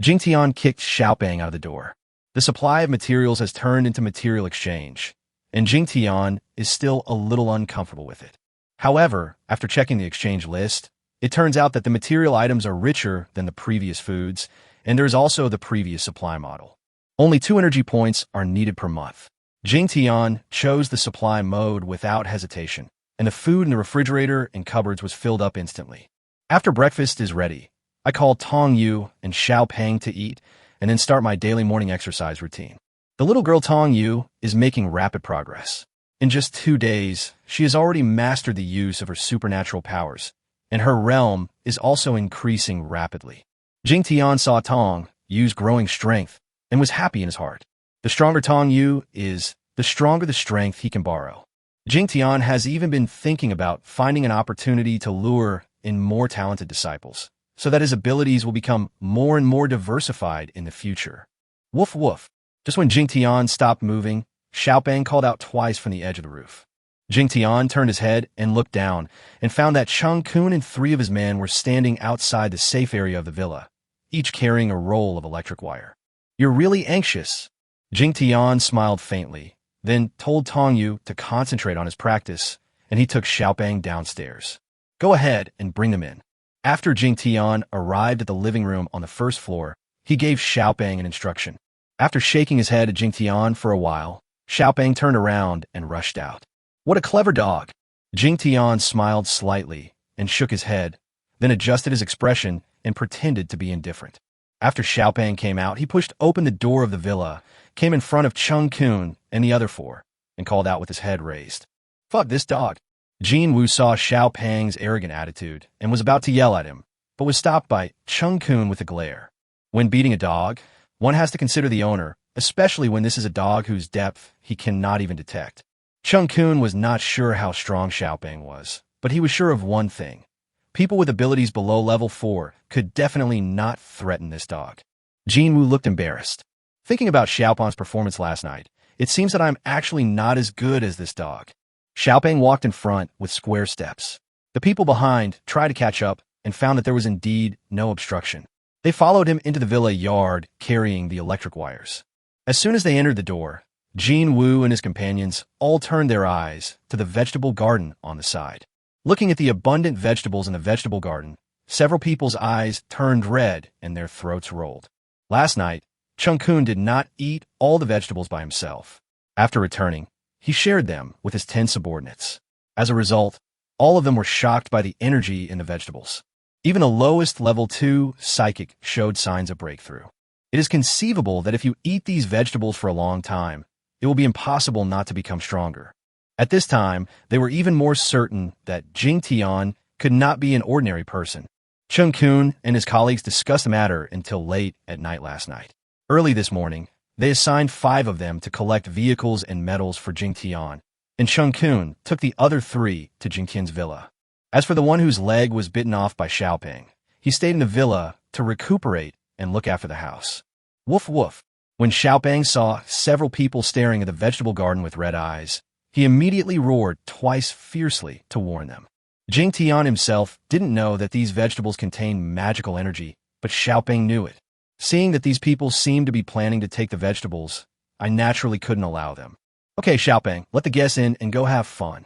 [SPEAKER 1] Jingtian kicked Xiaopeng out of the door. The supply of materials has turned into material exchange, and Jingtian is still a little uncomfortable with it. However, after checking the exchange list, it turns out that the material items are richer than the previous foods, and there's also the previous supply model. Only 2 energy points are needed per month. Jingtian chose the supply mode without hesitation, and the food in the refrigerator and cupboards was filled up instantly. After breakfast is ready, I call Tong Yu and Xiaopeng to eat, and then start my daily morning exercise routine. The little girl Tong Yu is making rapid progress. In just 2 days, she has already mastered the use of her supernatural powers, and her realm is also increasing rapidly. Jingtian saw Tong Yu's growing strength and was happy in his heart. The stronger Tong Yu is, the stronger the strength he can borrow. Jingtian has even been thinking about finding an opportunity to lure in more talented disciples, so that his abilities will become more and more diversified in the future. Woof woof. Just when Jingtian stopped moving, Xiaobang called out twice from the edge of the roof. Jingtian turned his head and looked down and found that Chungkun and 3 of his men were standing outside the safe area of the villa, each carrying a roll of electric wire. "You're really anxious." Jingtian smiled faintly, then told Tong Yu to concentrate on his practice, and he took Xiaobang downstairs. "Go ahead and bring them in." After Jingtian arrived at the living room on the first floor, he gave Xiaobang an instruction. After shaking his head at Jingtian for a while, Xiaobang turned around and rushed out. "What a clever dog!" Jingtian smiled slightly and shook his head, then adjusted his expression and pretended to be indifferent. After Xiaobang came out, he pushed open the door of the villa, came in front of Chungkun and the other 4, and called out with his head raised. "Fuck this dog!" Jinwu saw Xiaopang's arrogant attitude and was about to yell at him, but was stopped by Chungkun with a glare. When beating a dog, one has to consider the owner, especially when this is a dog whose depth he cannot even detect. Chungkun was not sure how strong Xiaopang was, but he was sure of one thing. People with abilities below level 4 could definitely not threaten this dog. Jinwu looked embarrassed. Thinking about Xiaopang's performance last night, it seems that I'm actually not as good as this dog. Xiaopang walked in front with square steps. The people behind tried to catch up and found that there was indeed no obstruction. They followed him into the villa yard carrying the electric wires. As soon as they entered the door, Jinwu and his companions all turned their eyes to the vegetable garden on the side. Looking at the abundant vegetables in the vegetable garden, several people's eyes turned red and their throats rolled. Last night, Chungkun did not eat all the vegetables by himself. After returning, he shared them with his 10 subordinates. As a result, all of them were shocked by the energy in the vegetables. Even the lowest level 2 psychic showed signs of breakthrough. It is conceivable that if you eat these vegetables for a long time, it will be impossible not to become stronger. At this time, they were even more certain that Jingtian could not be an ordinary person. Chungkun and his colleagues discussed the matter until late at night last night. Early this morning, they assigned 5 of them to collect vehicles and metals for Jingtian, and Chungkun took the other 3 to Jingtian's villa. As for the one whose leg was bitten off by Xiaopang, he stayed in the villa to recuperate and look after the house. Woof woof. When Xiaopang saw several people staring at the vegetable garden with red eyes, he immediately roared twice fiercely to warn them. Jingtian himself didn't know that these vegetables contained magical energy, but Xiaopang knew it. Seeing that these people seemed to be planning to take the vegetables, I naturally couldn't allow them. "Okay, Xiaopang, let the guests in and go have fun."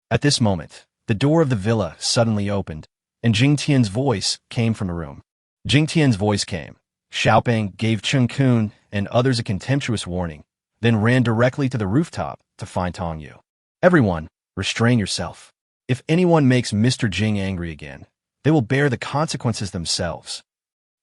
[SPEAKER 1] At this moment, the door of the villa suddenly opened, and Jingtian's voice came from the room. Jingtian's voice came. Xiaopang gave Chungkun and others a contemptuous warning, then ran directly to the rooftop to find Tong Yu. "Everyone, restrain yourself. If anyone makes Mr. Jing angry again, they will bear the consequences themselves."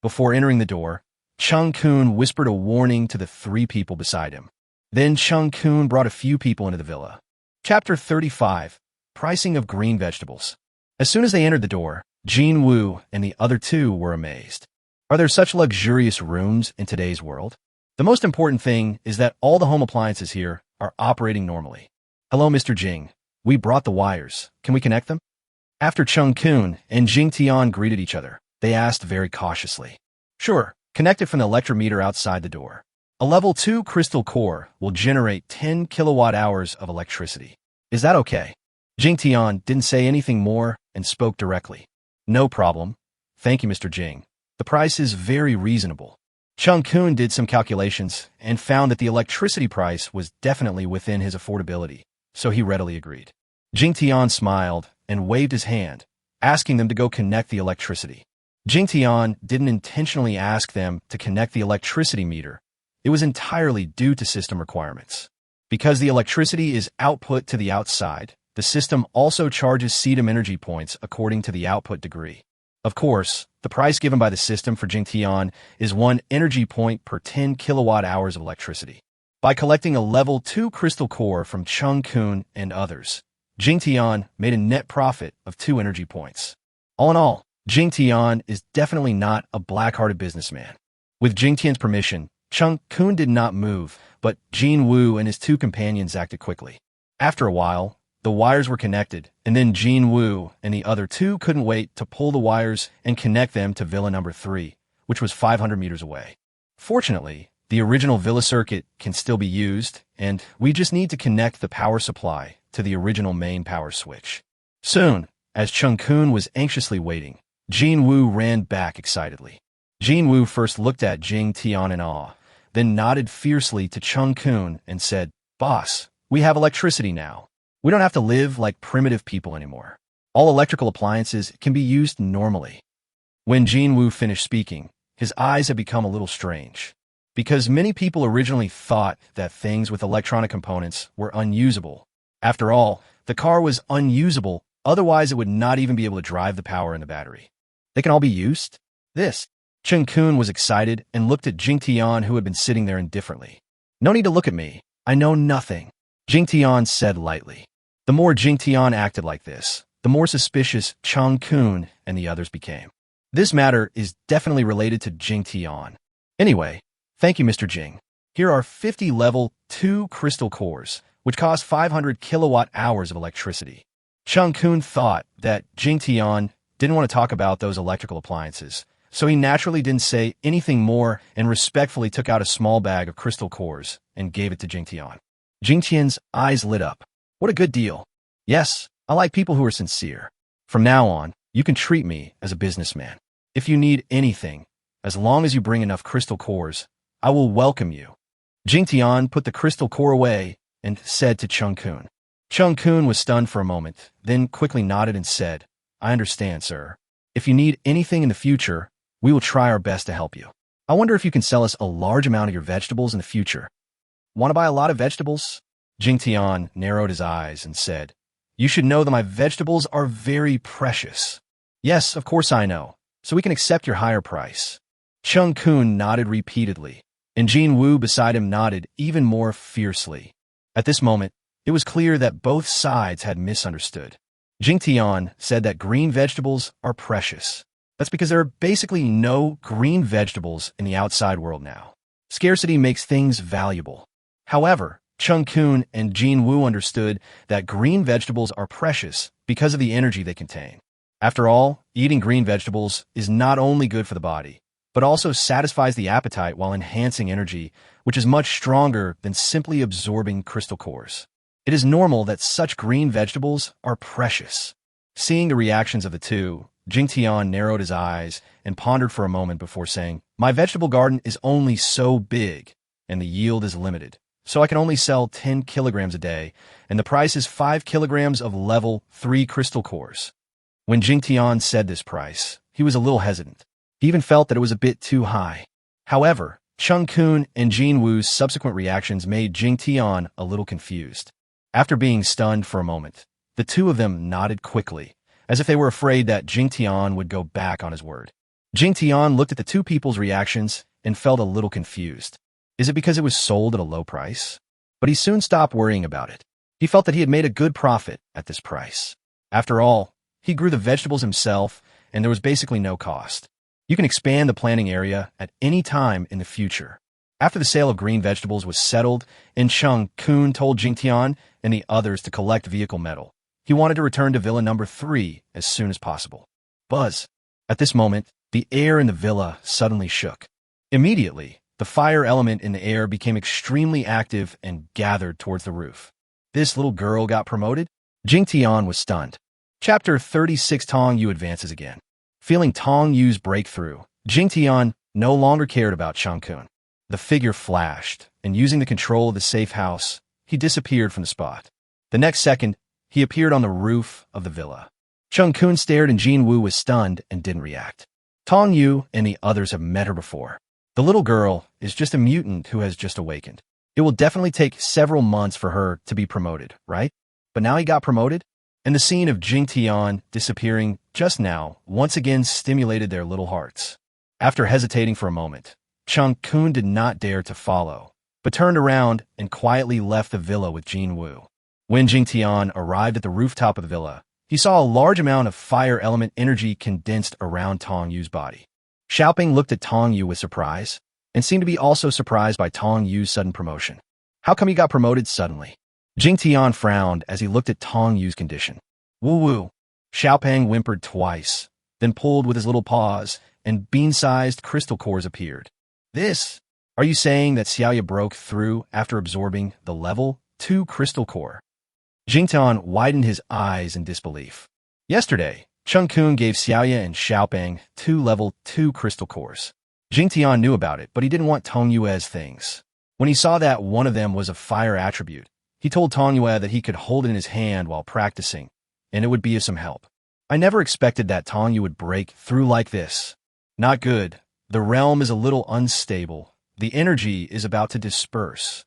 [SPEAKER 1] Before entering the door, Chungkun whispered a warning to the 3 people beside him. Then Chungkun brought a few people into the villa. Chapter 35, Pricing of Green Vegetables. As soon as they entered the door, Jinwu and the other 2 were amazed. Are there such luxurious rooms in today's world? The most important thing is that all the home appliances here are operating normally. "Hello, Mr. Jing. We brought the wires. Can we connect them?" After Chungkun and Jingtian greeted each other, they asked very cautiously. "Sure, connect it from the electrometer outside the door. A level 2 crystal core will generate 10 kilowatt hours of electricity. Is that okay?" Jingtian didn't say anything more and spoke directly. "No problem. Thank you, Mr. Jing. The price is very reasonable." Chungkun did some calculations and found that the electricity price was definitely within his affordability, so he readily agreed. Jingtian smiled and waved his hand, asking them to go connect the electricity. Jingtian didn't intentionally ask them to connect the electricity meter. It was entirely due to system requirements. Because the electricity is output to the outside, the system also charges sedum energy points according to the output degree. Of course, the price given by the system for Jingtian is 1 energy point per 10 kilowatt hours of electricity. By collecting a level 2 crystal core from Chungkun and others, Jingtian made a net profit of 2 energy points. All in all, Jingtian is definitely not a black-hearted businessman. With Jingtian's permission, Chungkun did not move, but Jinwu and his 2 companions acted quickly. After a while, the wires were connected, and then Jinwu and the other 2 couldn't wait to pull the wires and connect them to Villa number 3, which was 500 meters away. Fortunately, The original villa circuit can still be used, and we just need to connect the power supply to the original main power switch. Soon, as Chungkun was anxiously waiting, Jinwu ran back excitedly. Jinwu first looked at Jingtian in awe, then nodded fiercely to Chungkun and said, "Boss, we have electricity now. We don't have to live like primitive people anymore. All electrical appliances can be used normally." When Jinwu finished speaking, his eyes had become a little strange. Because many people originally thought that things with electronic components were unusable. After all, the car was unusable, otherwise it would not even be able to drive the power in the battery. They can all be used? Chungkun was excited and looked at Jingtian, who had been sitting there indifferently. "No need to look at me. I know nothing," Jingtian said lightly. The more Jingtian acted like this, the more suspicious Chungkun and the others became. This matter is definitely related to Jingtian. Anyway, thank you, Mr. Jing. Here are 50 level 2 crystal cores, which cost 500 kilowatt-hours of electricity. Chungkun thought that Jingtian didn't want to talk about those electrical appliances, so he naturally didn't say anything more and respectfully took out a small bag of crystal cores and gave it to Jingtian. Jingtian's eyes lit up. What a good deal. Yes, I like people who are sincere. From now on, you can treat me as a businessman. If you need anything, as long as you bring enough crystal cores, I will welcome you. Jingtian put the crystal core away and said to Chungkun. Chungkun was stunned for a moment, then quickly nodded and said, "I understand, sir. If you need anything in the future, we will try our best to help you. I wonder if you can sell us a large amount of your vegetables in the future." "Want to buy a lot of vegetables?" Jingtian narrowed his eyes and said, "You should know that my vegetables are very precious." "Yes, of course I know, so we can accept your higher price." Chungkun nodded repeatedly, and Jinwu beside him nodded even more fiercely. At this moment, it was clear that both sides had misunderstood. Jingtian said that green vegetables are precious. That's because there are basically no green vegetables in the outside world now. Scarcity makes things valuable. However, Chungkun and Jinwu understood that green vegetables are precious because of the energy they contain. After all, eating green vegetables is not only good for the body, but also satisfies the appetite while enhancing energy, which is much stronger than simply absorbing crystal cores. It is normal that such green vegetables are precious. Seeing the reactions of the two, Jingtian narrowed his eyes and pondered for a moment before saying, "My vegetable garden is only so big, and the yield is limited, so I can only sell 10 kilograms a day, and the price is 5 kilograms of level 3 crystal cores." When Jingtian said this price, he was a little hesitant. He even felt that it was a bit too high. However, Chungkun and Jinwu's subsequent reactions made Jingtian a little confused. After being stunned for a moment, the two of them nodded quickly, as if they were afraid that Jingtian would go back on his word. Jingtian looked at the two people's reactions and felt a little confused. Is it because it was sold at a low price? But he soon stopped worrying about it. He felt that he had made a good profit at this price. After all, he grew the vegetables himself, and there was basically no cost. You can expand the planting area at any time in the future. After the sale of green vegetables was settled, and Chungkun told Jingtian and the others to collect vehicle metal, he wanted to return to Villa number 3 as soon as possible. Buzz. At this moment, the air in the villa suddenly shook. Immediately, the fire element in the air became extremely active and gathered towards the roof. This little girl got promoted? Jingtian was stunned. Chapter 36. Tong Yu advances again. Feeling Tong Yu's breakthrough, Jingtian no longer cared about Chungkun. The figure flashed, and using the control of the safe house, he disappeared from the spot. The next second, he appeared on the roof of the villa. Chungkun stared and Jinwu was stunned and didn't react. Tong Yu and the others have met her before. The little girl is just a mutant who has just awakened. It will definitely take several months for her to be promoted, right? But now he got promoted? And the scene of Jingtian disappearing just now once again stimulated their little hearts. After hesitating for a moment, Chungkun did not dare to follow, but turned around and quietly left the villa with Jinwu. When Jingtian arrived at the rooftop of the villa, he saw a large amount of fire element energy condensed around Tong Yu's body. Xiaoping looked at Tong Yu with surprise, and seemed to be also surprised by Tong Yu's sudden promotion. How come he got promoted suddenly? Jingtian frowned as he looked at Tong Yu's condition. Woo-woo. Xiaoping whimpered twice, then pulled with his little paws, and bean-sized crystal cores appeared. This? Are you saying that Xiaoya broke through after absorbing the level 2 crystal core? Jingtian widened his eyes in disbelief. Yesterday, Chungkun gave Xiaoya and Xiaopeng 2 level 2 crystal cores. Jingtian knew about it, but he didn't want Tong Yu's things. When he saw that one of them was a fire attribute, he told Tong Yu that he could hold it in his hand while practicing, and it would be of some help. I never expected that Tong Yu would break through like this. Not good. The realm is a little unstable. The energy is about to disperse.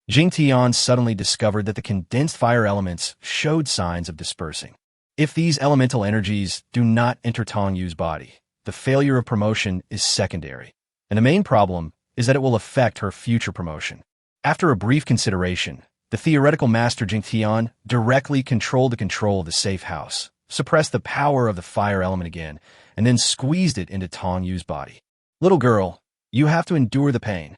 [SPEAKER 1] Jingtian suddenly discovered that the condensed fire elements showed signs of dispersing. If these elemental energies do not enter Tong Yu's body, the failure of promotion is secondary, and the main problem is that it will affect her future promotion. After a brief consideration, the theoretical master Jingtian directly controlled the control of the safe house, suppressed the power of the fire element again, and then squeezed it into Tong Yu's body. Little girl, you have to endure the pain.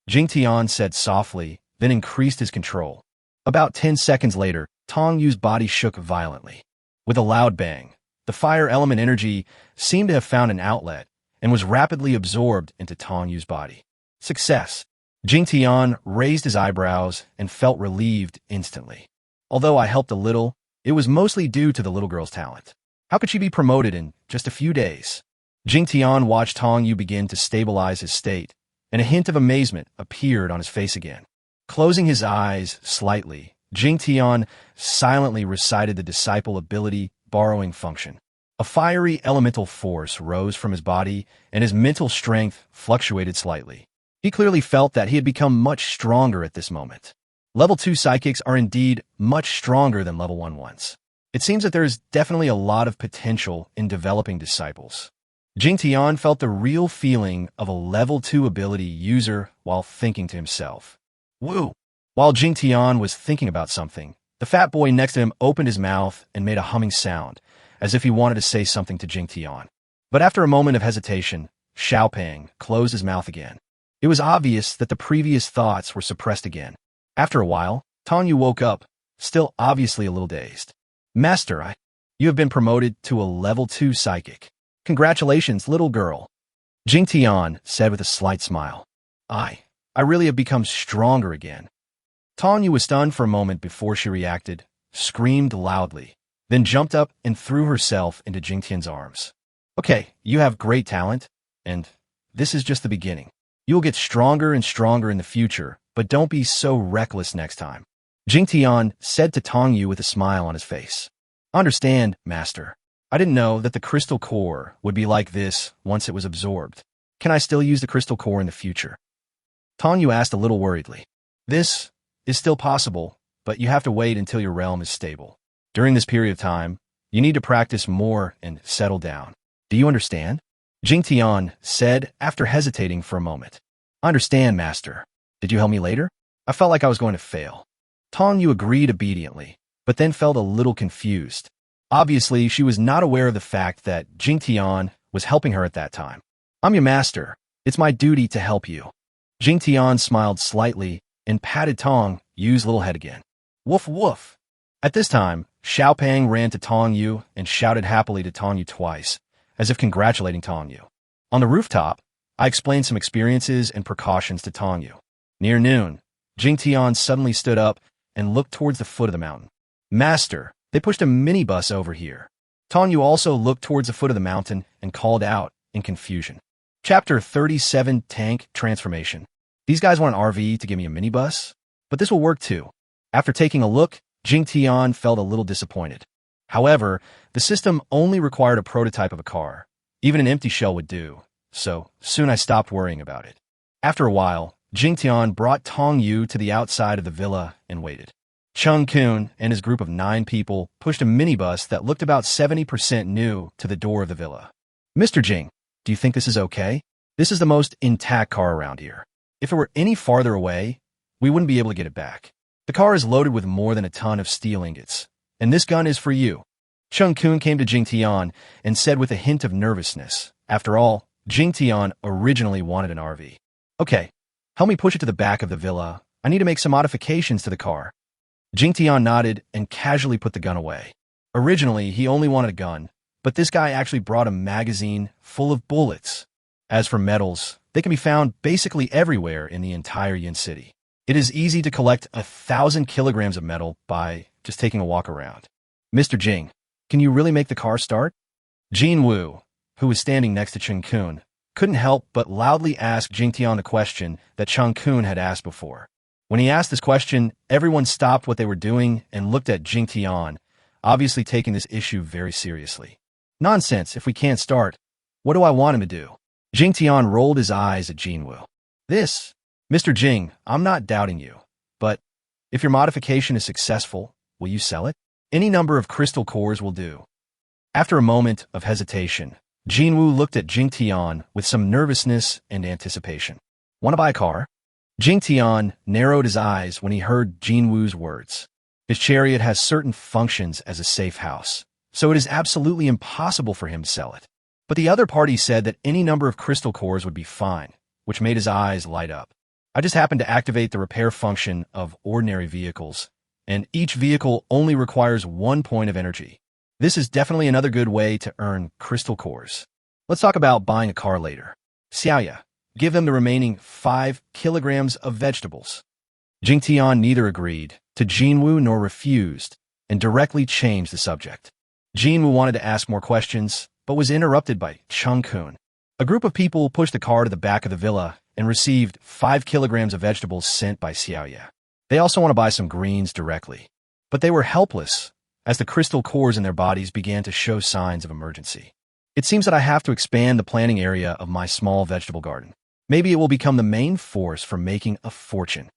[SPEAKER 1] Jingtian said softly, then increased his control. About 10 seconds later, Tong Yu's body shook violently. With a loud bang, the fire element energy seemed to have found an outlet and was rapidly absorbed into Tong Yu's body. Success! Jingtian raised his eyebrows and felt relieved instantly. Although I helped a little, it was mostly due to the little girl's talent. How could she be promoted in just a few days? Jingtian watched Tong Yu begin to stabilize his state, and a hint of amazement appeared on his face again. Closing his eyes slightly, Jingtian silently recited the disciple ability borrowing function. A fiery elemental force rose from his body, and his mental strength fluctuated slightly. He clearly felt that he had become much stronger at this moment. Level 2 psychics are indeed much stronger than level 1 ones. It seems that there is definitely a lot of potential in developing disciples. Jingtian felt the real feeling of a level 2 ability user while thinking to himself. Woo! While Jingtian was thinking about something, the fat boy next to him opened his mouth and made a humming sound, as if he wanted to say something to Jingtian. But after a moment of hesitation, Xiaopeng closed his mouth again. It was obvious that the previous thoughts were suppressed again. After a while, Tong Yu woke up, still obviously a little dazed. Master, you have been promoted to a level 2 psychic. Congratulations, little girl. Jingtian said with a slight smile. I really have become stronger again. Tong Yu was stunned for a moment before she reacted, screamed loudly, then jumped up and threw herself into Jingtian's arms. Okay, you have great talent, and this is just the beginning. You will get stronger and stronger in the future, but don't be so reckless next time. Jingtian said to Tong Yu with a smile on his face. Understand, Master. I didn't know that the crystal core would be like this once it was absorbed. Can I still use the crystal core in the future? Tong Yu asked a little worriedly. This is still possible, but you have to wait until your realm is stable. During this period of time, you need to practice more and settle down. Do you understand? Jingtian said after hesitating for a moment. I understand, Master. Did you help me later? I felt like I was going to fail. Tong Yu agreed obediently, but then felt a little confused. Obviously, she was not aware of the fact that Jingtian was helping her at that time. I'm your master. It's my duty to help you. Jingtian smiled slightly and patted Tong Yu's little head again. Woof woof. At this time, Xiaopeng ran to Tong Yu and shouted happily to Tong Yu twice, as if congratulating Tong Yu. On the rooftop, I explained some experiences and precautions to Tong Yu. Near noon, Jingtian suddenly stood up and looked towards the foot of the mountain. Master, they pushed a minibus over here. Tong Yu also looked towards the foot of the mountain and called out in confusion. Chapter 37 Tank Transformation. These guys want an RV to give me a minibus? But this will work too. After taking a look, Jingtian felt a little disappointed. However, the system only required a prototype of a car. Even an empty shell would do, so soon I stopped worrying about it. After a while, Jingtian brought Tong Yu to the outside of the villa and waited. Chungkun and his group of 9 people pushed a minibus that looked about 70% new to the door of the villa. Mr. Jing, do you think this is okay? This is the most intact car around here. If it were any farther away, we wouldn't be able to get it back. The car is loaded with more than a ton of steel ingots, and this gun is for you. Chungkun came to Jingtian and said with a hint of nervousness. After all, Jingtian originally wanted an RV. Okay, help me push it to the back of the villa. I need to make some modifications to the car. Jingtian nodded and casually put the gun away. Originally, he only wanted a gun, but this guy actually brought a magazine full of bullets. As for metals, They can be found basically everywhere in the entire Yin City. It is easy to collect 1,000 kilograms of metal by just taking a walk around. Mr. Jing, can you really make the car start? Jin Wu, who was standing next to Chungkun, couldn't help but loudly ask Jingtian the question that Chungkun had asked before. When he asked this question, everyone stopped what they were doing and looked at Jingtian, obviously taking this issue very seriously. Nonsense, if we can't start, what do I want him to do? Jingtian rolled his eyes at Jinwu. This, Mr. Jing, I'm not doubting you, but if your modification is successful, will you sell it? Any number of crystal cores will do. After a moment of hesitation, Jinwu looked at Jingtian with some nervousness and anticipation. Want to buy a car? Jingtian narrowed his eyes when he heard Jinwu's words. His chariot has certain functions as a safe house, so it is absolutely impossible for him to sell it. But the other party said that any number of crystal cores would be fine, which made his eyes light up. I just happened to activate the repair function of ordinary vehicles, and each vehicle only requires 1 point of energy. This is definitely another good way to earn crystal cores. Let's talk about buying a car later. Xiaoya, give them the remaining 5 kilograms of vegetables. Jingtian neither agreed to Jinwu nor refused, and directly changed the subject. Jinwu wanted to ask more questions, but was interrupted by Chungkun. A group of people pushed the car to the back of the villa and received 5 kilograms of vegetables sent by Xiaoya. They also want to buy some greens directly. But they were helpless, as the crystal cores in their bodies began to show signs of emergency. It seems that I have to expand the planting area of my small vegetable garden. Maybe it will become the main force for making a fortune.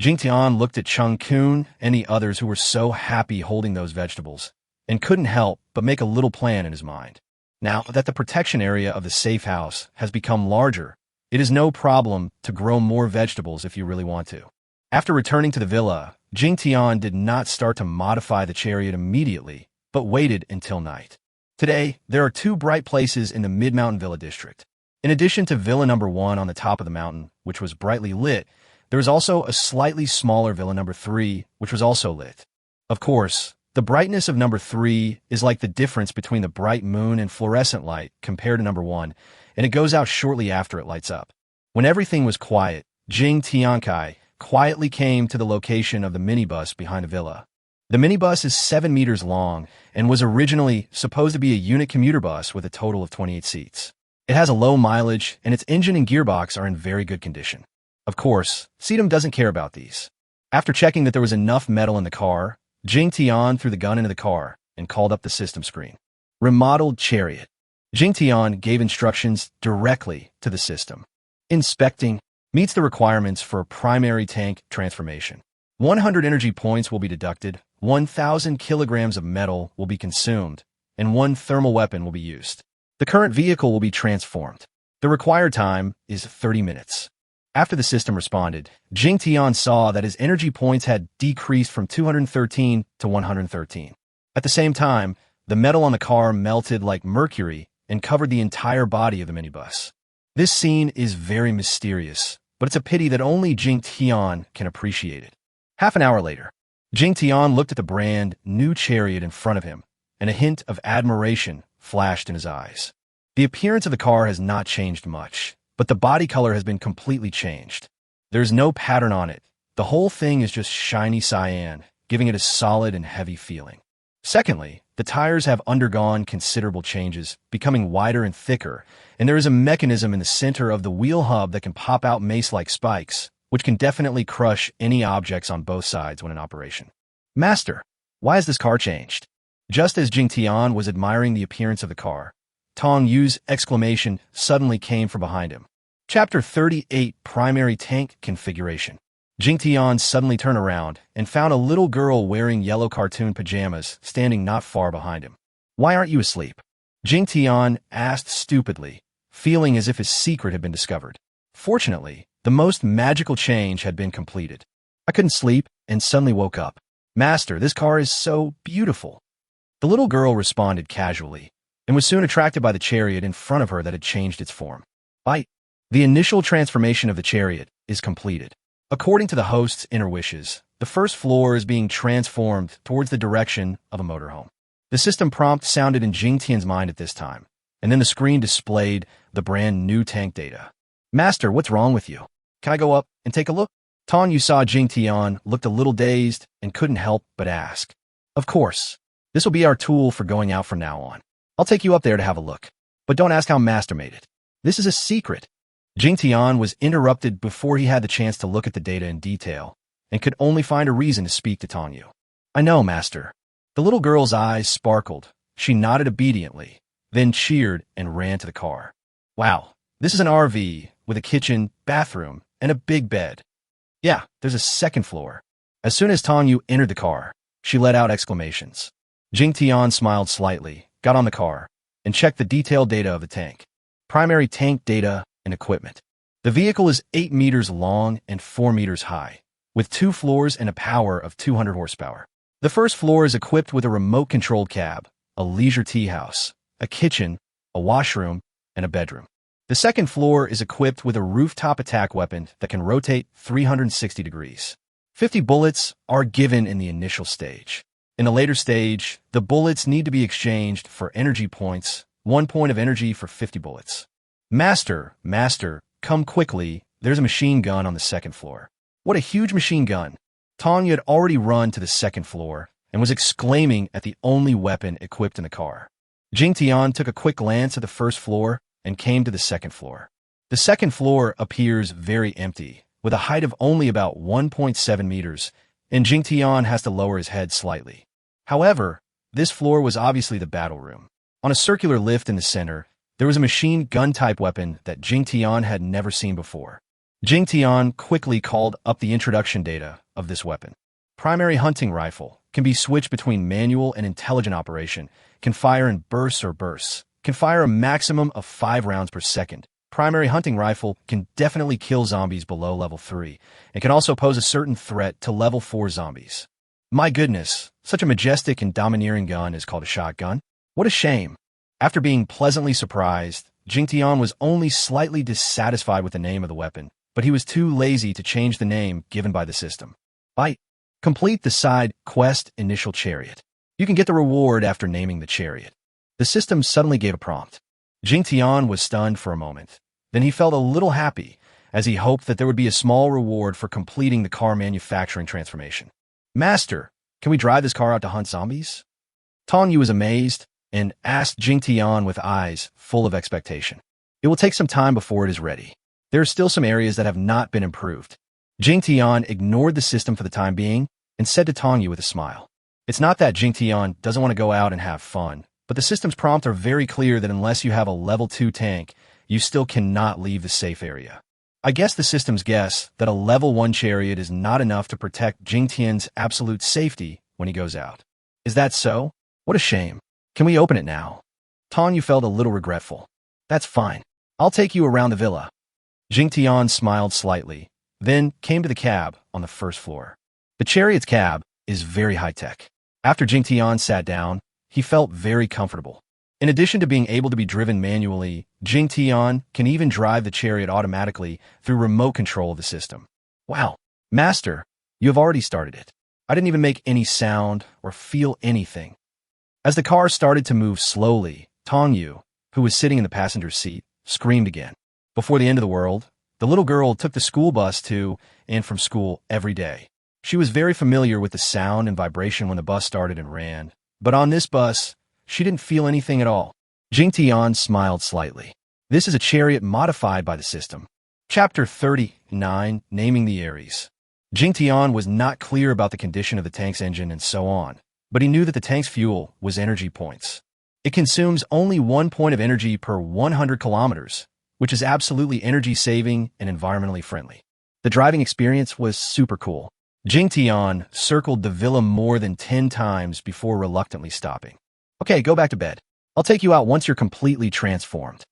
[SPEAKER 1] Jingtian looked at Chungkun and the others who were so happy holding those vegetables, and couldn't help but make a little plan in his mind. Now that the protection area of the safe house has become larger, it is no problem to grow more vegetables if you really want to. After returning to the villa, Jingtian did not start to modify the chariot immediately, but waited until night. Today, there are 2 bright places in the Mid-Mountain Villa district. In addition to Villa Number 1 on the top of the mountain, which was brightly lit, there is also a slightly smaller Villa Number 3, which was also lit. Of course, the brightness of Number 3 is like the difference between the bright moon and fluorescent light compared to Number 1, and it goes out shortly after it lights up. When everything was quiet, Jing Tiankai quietly came to the location of the minibus behind the villa. The minibus is 7 meters long and was originally supposed to be a unit commuter bus with a total of 28 seats. It has a low mileage, and its engine and gearbox are in very good condition. Of course, Sedum doesn't care about these. After checking that there was enough metal in the car, Jingtian threw the gun into the car and called up the system screen. Remodeled chariot. Jingtian gave instructions directly to the system. Inspecting meets the requirements for a primary tank transformation. 100 energy points will be deducted, 1,000 kilograms of metal will be consumed, and 1 thermal weapon will be used. The current vehicle will be transformed. The required time is 30 minutes. After the system responded, Jingtian saw that his energy points had decreased from 213 to 113. At the same time, the metal on the car melted like mercury and covered the entire body of the minibus. This scene is very mysterious, but it's a pity that only Jingtian can appreciate it. Half an hour later, Jingtian looked at the brand new chariot in front of him, and a hint of admiration flashed in his eyes. The appearance of the car has not changed much, but the body color has been completely changed. There's no pattern on it. The whole thing is just shiny cyan, giving it a solid and heavy feeling. Secondly, the tires have undergone considerable changes, becoming wider and thicker, and there is a mechanism in the center of the wheel hub that can pop out mace-like spikes, which can definitely crush any objects on both sides when in operation. Master, why has this car changed? Just as Jingtian was admiring the appearance of the car, Tong Yu's exclamation suddenly came from behind him. Chapter 38, Primary Tank Configuration. Jingtian suddenly turned around and found a little girl wearing yellow cartoon pajamas standing not far behind him. Why aren't you asleep? Jingtian asked stupidly, feeling as if his secret had been discovered. Fortunately, the most magical change had been completed. I couldn't sleep and suddenly woke up. Master, this car is so beautiful. The little girl responded casually and was soon attracted by the chariot in front of her that had changed its form. The initial transformation of the chariot is completed. According to the host's inner wishes, the first floor is being transformed towards the direction of a motorhome. The system prompt sounded in Jingtian's mind at this time, and then the screen displayed the brand new tank data. Master, what's wrong with you? Can I go up and take a look? Tong Yu saw Jingtian, looked a little dazed, and couldn't help but ask. Of course. This will be our tool for going out from now on. I'll take you up there to have a look. But don't ask how Master made it. This is a secret. Jingtian was interrupted before he had the chance to look at the data in detail, and could only find a reason to speak to Tong Yu. I know, Master. The little girl's eyes sparkled. She nodded obediently, then cheered and ran to the car. Wow, this is an RV with a kitchen, bathroom, and a big bed. Yeah, there's a second floor. As soon as Tong Yu entered the car, she let out exclamations. Jingtian smiled slightly, got on the car, and checked the detailed data of the tank. Primary tank data and equipment. The vehicle is 8 meters long and 4 meters high, with 2 floors and a power of 200 horsepower. The first floor is equipped with a remote-controlled cab, a leisure tea house, a kitchen, a washroom, and a bedroom. The second floor is equipped with a rooftop attack weapon that can rotate 360 degrees. 50 bullets are given in the initial stage. In a later stage, the bullets need to be exchanged for energy points, 1 point of energy for 50 bullets. Master, come quickly, there's a machine gun on the second floor. What a huge machine gun! Tong Yu had already run to the second floor and was exclaiming at the only weapon equipped in the car. Jingtian took a quick glance at the first floor and came to the second floor. The second floor appears very empty, with a height of only about 1.7 meters, and Jingtian has to lower his head slightly. However, this floor was obviously the battle room. On a circular lift in the center, there was a machine gun-type weapon that Jingtian had never seen before. Jingtian quickly called up the introduction data of this weapon. Primary hunting rifle can be switched between manual and intelligent operation, can fire in bursts or bursts, can fire a maximum of 5 rounds per second. Primary hunting rifle can definitely kill zombies below level 3, and can also pose a certain threat to level 4 zombies. My goodness, such a majestic and domineering gun is called a shotgun? What a shame. After being pleasantly surprised, Jingtian was only slightly dissatisfied with the name of the weapon, but he was too lazy to change the name given by the system. Complete the side quest Initial Chariot. You can get the reward after naming the chariot. The system suddenly gave a prompt. Jingtian was stunned for a moment. Then he felt a little happy, as he hoped that there would be a small reward for completing the car manufacturing transformation. Master, can we drive this car out to hunt zombies? Tong Yu was amazed and asked Jingtian with eyes full of expectation. It will take some time before it is ready. There are still some areas that have not been improved. Jingtian ignored the system for the time being and said to Tong Yu with a smile. It's not that Jingtian doesn't want to go out and have fun, but the system's prompts are very clear that unless you have a level 2 tank, you still cannot leave the safe area. I guess the system's guess that a level 1 chariot is not enough to protect Jingtian's absolute safety when he goes out. Is that so? What a shame. Can we open it now? Tong Yu felt a little regretful. That's fine. I'll take you around the villa. Jingtian smiled slightly, then came to the cab on the first floor. The chariot's cab is very high-tech. After Jingtian sat down, he felt very comfortable. In addition to being able to be driven manually, Jingtian can even drive the chariot automatically through remote control of the system. Wow, Master, you have already started it. I didn't even make any sound or feel anything. As the car started to move slowly, Tong Yu, who was sitting in the passenger seat, screamed again. Before the end of the world, the little girl took the school bus to and from school every day. She was very familiar with the sound and vibration when the bus started and ran, but on this bus, she didn't feel anything at all. Jingtian smiled slightly. This is a chariot modified by the system. Chapter 39, Naming the Aries. Jingtian was not clear about the condition of the tank's engine and so on, but he knew that the tank's fuel was energy points. It consumes only 1 point of energy per 100 kilometers, which is absolutely energy-saving and environmentally friendly. The driving experience was super cool. Jingtian circled the villa more than 10 times before reluctantly stopping. Okay, go back to bed. I'll take you out once you're completely transformed.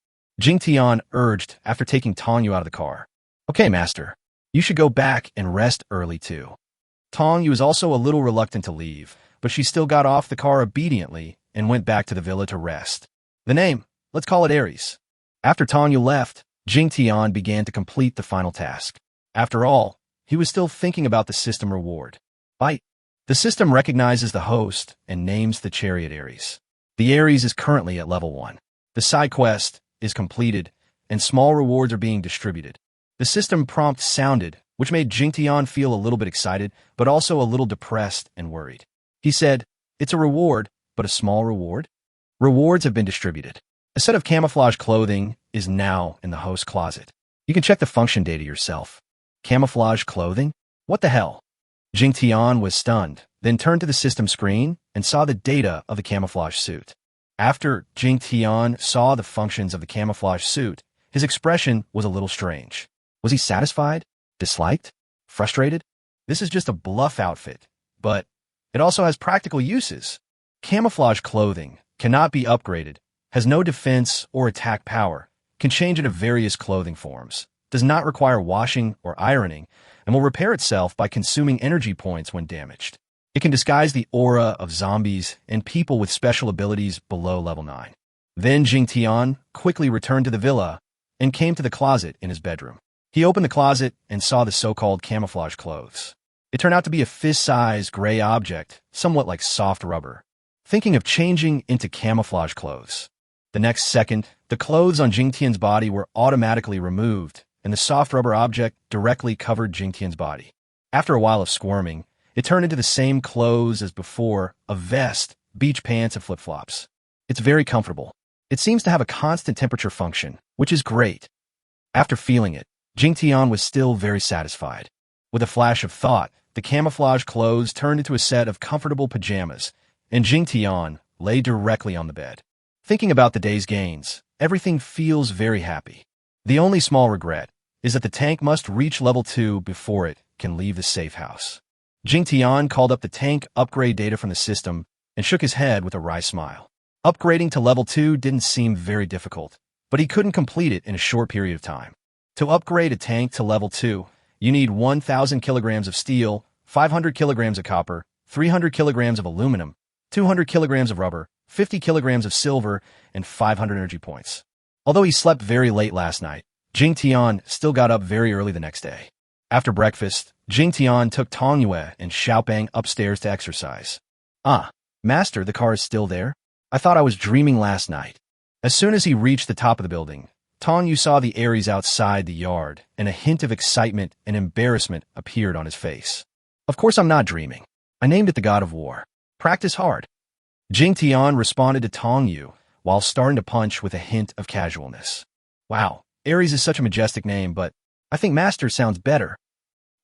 [SPEAKER 1] Jingtian urged after taking Tong Yu out of the car. Okay, Master. You should go back and rest early too. Tong Yu was also a little reluctant to leave, but she still got off the car obediently and went back to the villa to rest. The name, let's call it Aries. After Tong Yu left, Jingtian began to complete the final task. After all, he was still thinking about the system reward. The system recognizes the host and names the chariot Aries. The Aries is currently at level 1. The side quest is completed, and small rewards are being distributed. The system prompt sounded, which made Jingtian feel a little bit excited, but also a little depressed and worried. He said, "It's a reward, but a small reward?" Rewards have been distributed. A set of camouflage clothing is now in the host closet. You can check the function data yourself. Camouflage clothing? What the hell? Jingtian was stunned, then turned to the system screen and saw the data of the camouflage suit. After Jingtian saw the functions of the camouflage suit, his expression was a little strange. Was he satisfied? Disliked? Frustrated? This is just a bluff outfit, but it also has practical uses. Camouflage clothing cannot be upgraded, has no defense or attack power, can change into various clothing forms, does not require washing or ironing, and will repair itself by consuming energy points when damaged. It can disguise the aura of zombies and people with special abilities below level 9. Then Jingtian quickly returned to the villa and came to the closet in his bedroom. He opened the closet and saw the so-called camouflage clothes. It turned out to be a fist-sized gray object, somewhat like soft rubber. Thinking of changing into camouflage clothes. The next second, the clothes on Jingtian's body were automatically removed, and the soft rubber object directly covered Jingtian's body. After a while of squirming, it turned into the same clothes as before, a vest, beach pants, and flip-flops. It's very comfortable. It seems to have a constant temperature function, which is great. After feeling it, Jingtian was still very satisfied. With a flash of thought, the camouflage clothes turned into a set of comfortable pajamas, and Jingtian lay directly on the bed. Thinking about the day's gains, everything feels very happy. The only small regret is that the tank must reach level 2 before it can leave the safe house. Jingtian called up the tank upgrade data from the system and shook his head with a wry smile. Upgrading to level 2 didn't seem very difficult, but he couldn't complete it in a short period of time. To upgrade a tank to level 2, you need 1,000 kilograms of steel, 500 kilograms of copper, 300 kilograms of aluminum, 200 kilograms of rubber, 50 kilograms of silver, and 500 energy points. Although he slept very late last night, Jingtian still got up very early the next day. After breakfast, Jingtian took Tong Yu and Xiaopeng upstairs to exercise. "Ah, Master, the car is still there? I thought I was dreaming last night." As soon as he reached the top of the building, Tong Yu saw the Aries outside the yard, and a hint of excitement and embarrassment appeared on his face. "Of course I'm not dreaming. I named it the God of War. Practice hard." Jingtian responded to Tong Yu while starting to punch with a hint of casualness. "Wow, Aries is such a majestic name, but I think Master sounds better."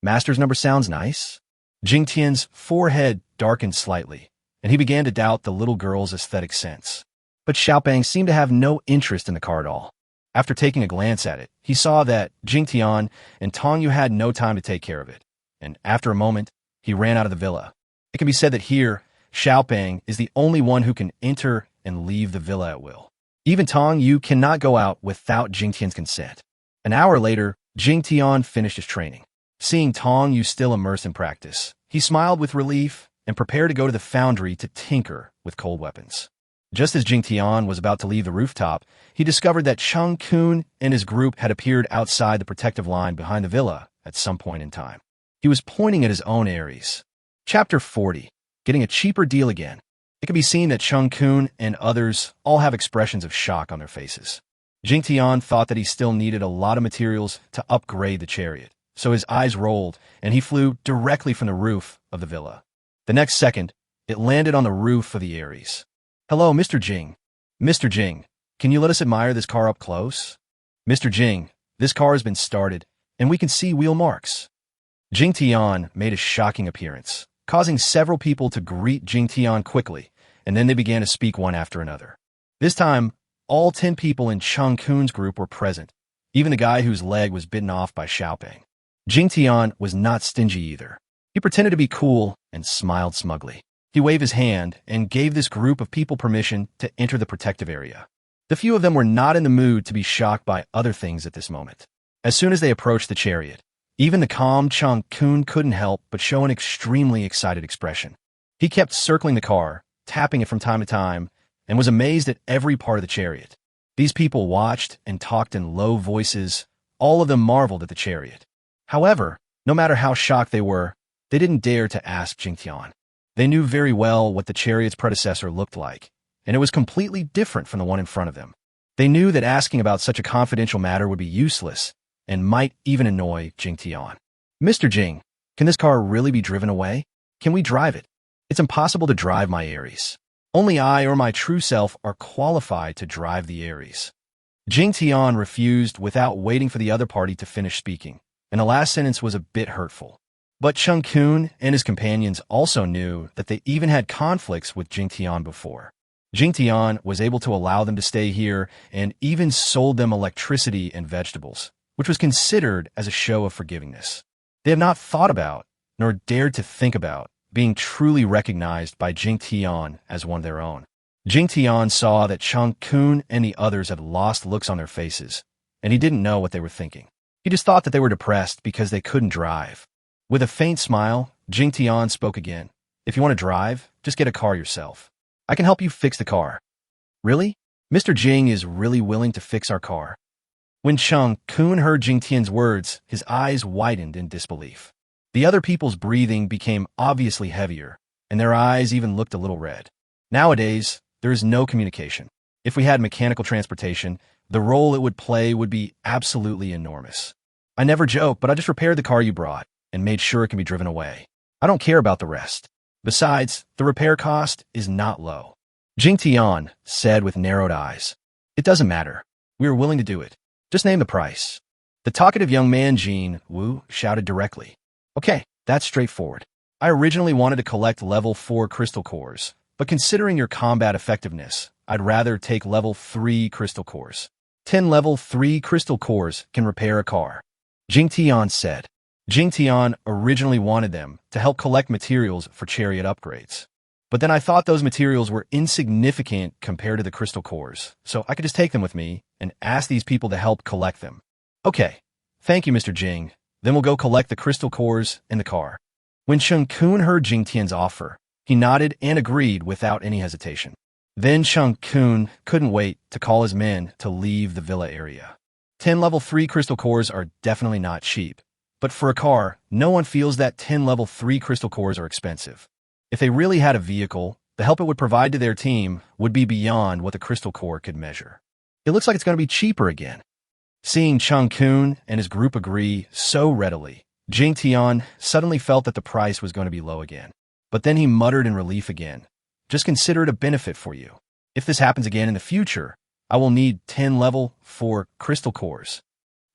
[SPEAKER 1] "Master's number sounds nice." Jingtian's forehead darkened slightly, and he began to doubt the little girl's aesthetic sense. But Xiaopeng seemed to have no interest in the car at all. After taking a glance at it, he saw that Jingtian and Tong Yu had no time to take care of it, and after a moment, he ran out of the villa. It can be said that here, Xiaopeng is the only one who can enter and leave the villa at will. Even Tong Yu cannot go out without Jingtian's consent. An hour later, Jingtian finished his training. Seeing Tong Yu still immersed in practice, he smiled with relief and prepared to go to the foundry to tinker with cold weapons. Just as Jingtian was about to leave the rooftop, he discovered that Chungkun and his group had appeared outside the protective line behind the villa at some point in time. He was pointing at his own Aries. Chapter 40. Getting a cheaper deal again. It can be seen that Chungkun and others all have expressions of shock on their faces. Jingtian thought that he still needed a lot of materials to upgrade the chariot, so his eyes rolled and he flew directly from the roof of the villa. The next second, it landed on the roof of the Aries. "Hello, Mr. Jing. Mr. Jing, can you let us admire this car up close?" "Mr. Jing, this car has been started, and we can see wheel marks." Jingtian made a shocking appearance, causing several people to greet Jingtian quickly, and then they began to speak one after another. This time, all 10 people in Chungkun's group were present, even the guy whose leg was bitten off by Xiaopeng. Jingtian was not stingy either. He pretended to be cool and smiled smugly. He waved his hand and gave this group of people permission to enter the protective area. The few of them were not in the mood to be shocked by other things at this moment. As soon as they approached the chariot, even the calm Chungkun couldn't help but show an extremely excited expression. He kept circling the car, tapping it from time to time, and was amazed at every part of the chariot. These people watched and talked in low voices. All of them marveled at the chariot. However, no matter how shocked they were, they didn't dare to ask Jingtian. They knew very well what the chariot's predecessor looked like, and it was completely different from the one in front of them. They knew that asking about such a confidential matter would be useless and might even annoy Jingtian. Mr. Jing, can this car really be driven away? Can we drive it? It's impossible to drive my Aries. Only I or my true self are qualified to drive the Aries. Jingtian refused without waiting for the other party to finish speaking, and the last sentence was a bit hurtful. But Chungkun and his companions also knew that they even had conflicts with Jingtian before. Jingtian was able to allow them to stay here and even sold them electricity and vegetables, which was considered as a show of forgivingness. They have not thought about, nor dared to think about, being truly recognized by Jingtian as one of their own. Jingtian saw that Chungkun and the others had lost looks on their faces, and he didn't know what they were thinking. He just thought that they were depressed because they couldn't drive. With a faint smile, Jingtian spoke again. If you want to drive, just get a car yourself. I can help you fix the car. Really? Mr. Jing is really willing to fix our car. When Chungkun heard Jingtian's words, his eyes widened in disbelief. The other people's breathing became obviously heavier, and their eyes even looked a little red. Nowadays, there is no communication. If we had mechanical transportation, the role it would play would be absolutely enormous. I never joke, but I just repaired the car you brought and made sure it can be driven away. I don't care about the rest. Besides, the repair cost is not low. Jingtian said with narrowed eyes. It doesn't matter. We are willing to do it. Just name the price. The talkative young man Jin Wu shouted directly. Okay, that's straightforward. I originally wanted to collect level 4 crystal cores, but considering your combat effectiveness, I'd rather take level 3 crystal cores. 10 level 3 crystal cores can repair a car. Jingtian said. Jingtian originally wanted them to help collect materials for chariot upgrades. But then I thought those materials were insignificant compared to the crystal cores, so I could just take them with me and ask these people to help collect them. Okay, thank you, Mr. Jing. Then we'll go collect the crystal cores in the car. When Chungkun heard Jingtian's offer, he nodded and agreed without any hesitation. Then Chungkun couldn't wait to call his men to leave the villa area. 10 level 3 crystal cores are definitely not cheap. But for a car, no one feels that 10 level 3 crystal cores are expensive. If they really had a vehicle, the help it would provide to their team would be beyond what the crystal core could measure. It looks like it's going to be cheaper again. Seeing Chungkun and his group agree so readily, Jingtian suddenly felt that the price was going to be low again. But then he muttered in relief again. Just consider it a benefit for you. If this happens again in the future, I will need 10 level 4 crystal cores.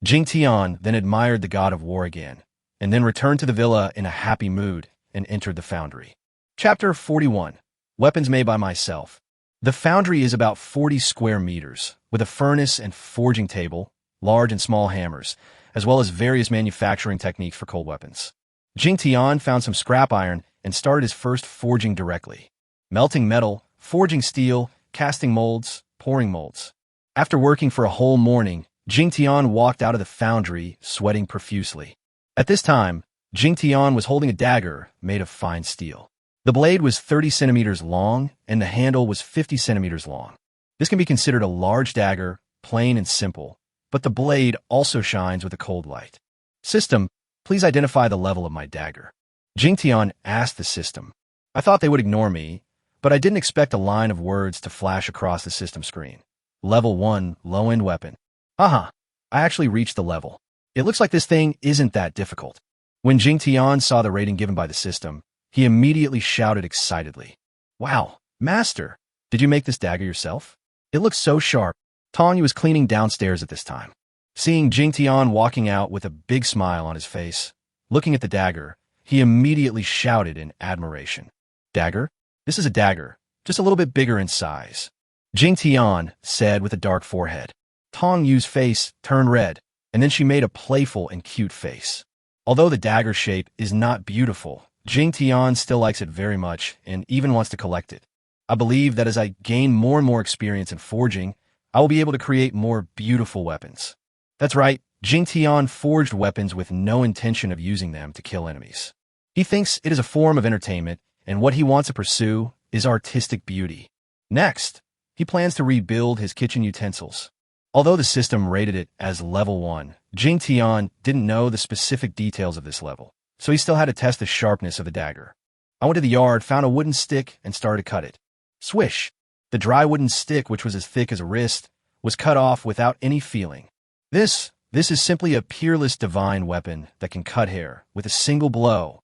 [SPEAKER 1] Jingtian then admired the god of war again, and then returned to the villa in a happy mood and entered the foundry. Chapter 41. Weapons made by myself. The foundry is about 40 square meters, with a furnace and forging table, large and small hammers, as well as various manufacturing techniques for cold weapons. Jingtian found some scrap iron and started his first forging directly. Melting metal, forging steel, casting molds, pouring molds. After working for a whole morning, Jingtian walked out of the foundry, sweating profusely. At this time, Jingtian was holding a dagger made of fine steel. The blade was 30 centimeters long, and the handle was 50 centimeters long. This can be considered a large dagger, plain and simple, but the blade also shines with a cold light. System, please identify the level of my dagger. Jingtian asked the system. I thought they would ignore me, but I didn't expect a line of words to flash across the system screen. Level 1, low-end weapon. I actually reached the level. It looks like this thing isn't that difficult. When Jingtian saw the rating given by the system, he immediately shouted excitedly. Wow, Master, did you make this dagger yourself? It looks so sharp. Tong Yu was cleaning downstairs at this time. Seeing Jingtian walking out with a big smile on his face, looking at the dagger, he immediately shouted in admiration. Dagger? This is a dagger, just a little bit bigger in size. Jingtian said with a dark forehead. Tong Yu's face turned red, and then she made a playful and cute face. Although the dagger shape is not beautiful, Jingtian still likes it very much and even wants to collect it. I believe that as I gain more and more experience in forging, I will be able to create more beautiful weapons. That's right, Jingtian forged weapons with no intention of using them to kill enemies. He thinks it is a form of entertainment, and what he wants to pursue is artistic beauty. Next, he plans to rebuild his kitchen utensils. Although the system rated it as level 1, Jingtian didn't know the specific details of this level, so he still had to test the sharpness of the dagger. I went to the yard, found a wooden stick, and started to cut it. Swish! The dry wooden stick, which was as thick as a wrist, was cut off without any feeling. This is simply a peerless divine weapon that can cut hair with a single blow.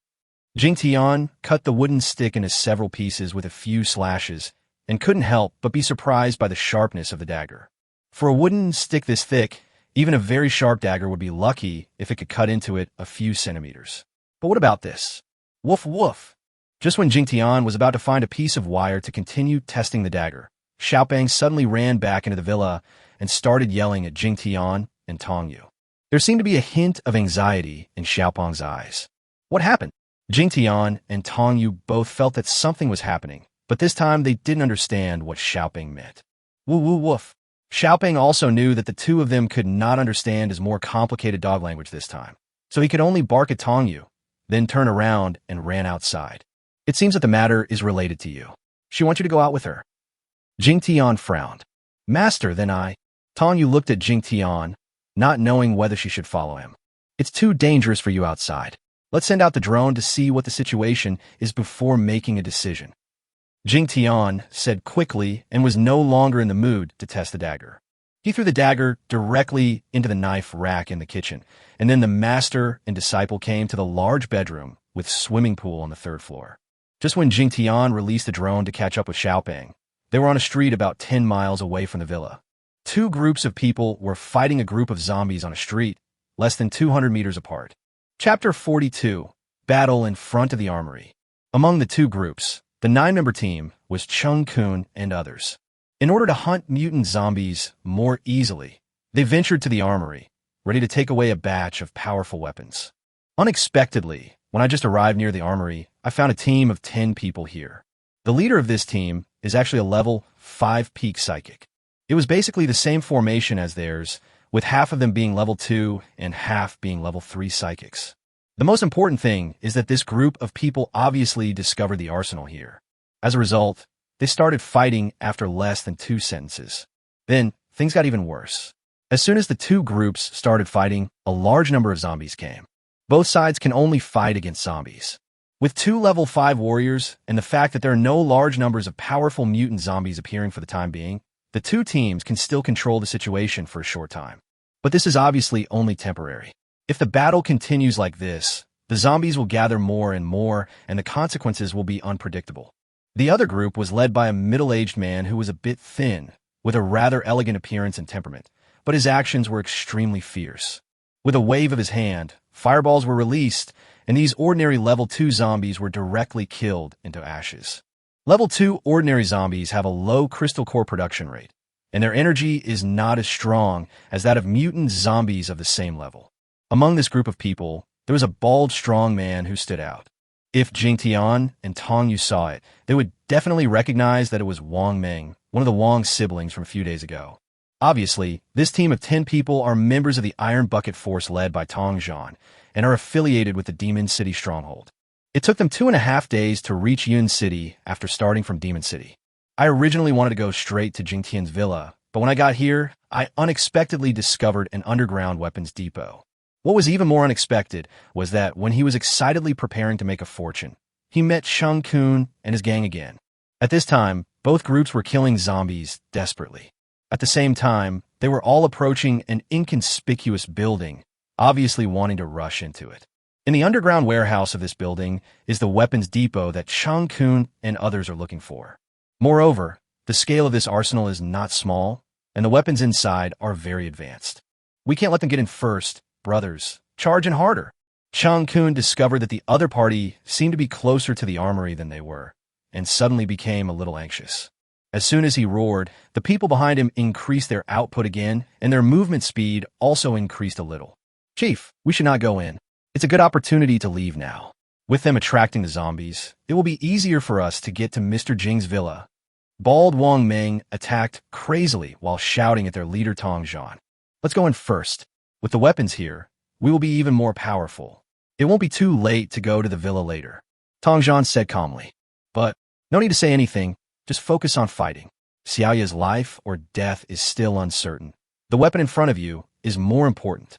[SPEAKER 1] Jingtian cut the wooden stick into several pieces with a few slashes and couldn't help but be surprised by the sharpness of the dagger. For a wooden stick this thick, even a very sharp dagger would be lucky if it could cut into it a few centimeters. But what about this? Woof woof! Just when Jingtian was about to find a piece of wire to continue testing the dagger, Xiaopeng suddenly ran back into the villa and started yelling at Jingtian and Tong Yu. There seemed to be a hint of anxiety in Xiaopeng's eyes. What happened? Jingtian and Tong Yu both felt that something was happening, but this time they didn't understand what Xiaopeng meant. Woo woo woof. Xiaopeng also knew that the two of them could not understand his more complicated dog language this time, so he could only bark at Tong Yu, then turn around and ran outside. It seems that the matter is related to you. She wants you to go out with her. Jingtian frowned. Master, then I. Tong Yu looked at Jingtian, not knowing whether she should follow him. It's too dangerous for you outside. Let's send out the drone to see what the situation is before making a decision. Jingtian said quickly and was no longer in the mood to test the dagger. He threw the dagger directly into the knife rack in the kitchen, and then the master and disciple came to the large bedroom with swimming pool on the third floor. Just when Jingtian released the drone to catch up with Xiaopeng, they were on a street about 10 miles away from the villa. Two groups of people were fighting a group of zombies on a street less than 200 meters apart. Chapter 42, Battle in Front of the Armory. Among the two groups, the 9-member team was Chungkun and others. In order to hunt mutant zombies more easily, they ventured to the armory, ready to take away a batch of powerful weapons. Unexpectedly, when I just arrived near the armory, I found a team of 10 people here. The leader of this team is actually a level 5 peak psychic. It was basically the same formation as theirs, with half of them being level 2 and half being level 3 psychics. The most important thing is that this group of people obviously discovered the arsenal here. As a result, they started fighting after less than 2 sentences. Then, things got even worse. As soon as the two groups started fighting, a large number of zombies came. Both sides can only fight against zombies. With 2 level 5 warriors and the fact that there are no large numbers of powerful mutant zombies appearing for the time being, the two teams can still control the situation for a short time. But this is obviously only temporary. If the battle continues like this, the zombies will gather more and more, and the consequences will be unpredictable. The other group was led by a middle-aged man who was a bit thin, with a rather elegant appearance and temperament, but his actions were extremely fierce. With a wave of his hand, fireballs were released, and these ordinary level 2 zombies were directly killed into ashes. Level 2 ordinary zombies have a low crystal core production rate, and their energy is not as strong as that of mutant zombies of the same level. Among this group of people, there was a bald, strong man who stood out. If Jingtian and Tong Yu saw it, they would definitely recognize that it was Ming, one of the Wong siblings from a few days ago. Obviously, this team of 10 people are members of the Iron Bucket Force led by Tong Yu and are affiliated with the Demon City Stronghold. It took them 2.5 days to reach Yuan City after starting from Demon City. I originally wanted to go straight to Jingtian's villa, but when I got here, I unexpectedly discovered an underground weapons depot. What was even more unexpected was that when he was excitedly preparing to make a fortune, he met Chungkun and his gang again. At this time, both groups were killing zombies desperately. At the same time, they were all approaching an inconspicuous building, obviously wanting to rush into it. In the underground warehouse of this building is the weapons depot that Chungkun and others are looking for. Moreover, the scale of this arsenal is not small, and the weapons inside are very advanced. We can't let them get in first, brothers. Charge in harder. Chungkun discovered that the other party seemed to be closer to the armory than they were, and suddenly became a little anxious. As soon as he roared, the people behind him increased their output again, and their movement speed also increased a little. Chief, we should not go in. It's a good opportunity to leave now. With them attracting the zombies, it will be easier for us to get to Mr. Jing's villa. Bald Ming attacked crazily while shouting at their leader Tong Yu. Let's go in first. With the weapons here, we will be even more powerful. It won't be too late to go to the villa later, Tong Yu said calmly. But no need to say anything. Just focus on fighting. Xiaoya's life or death is still uncertain. The weapon in front of you is more important.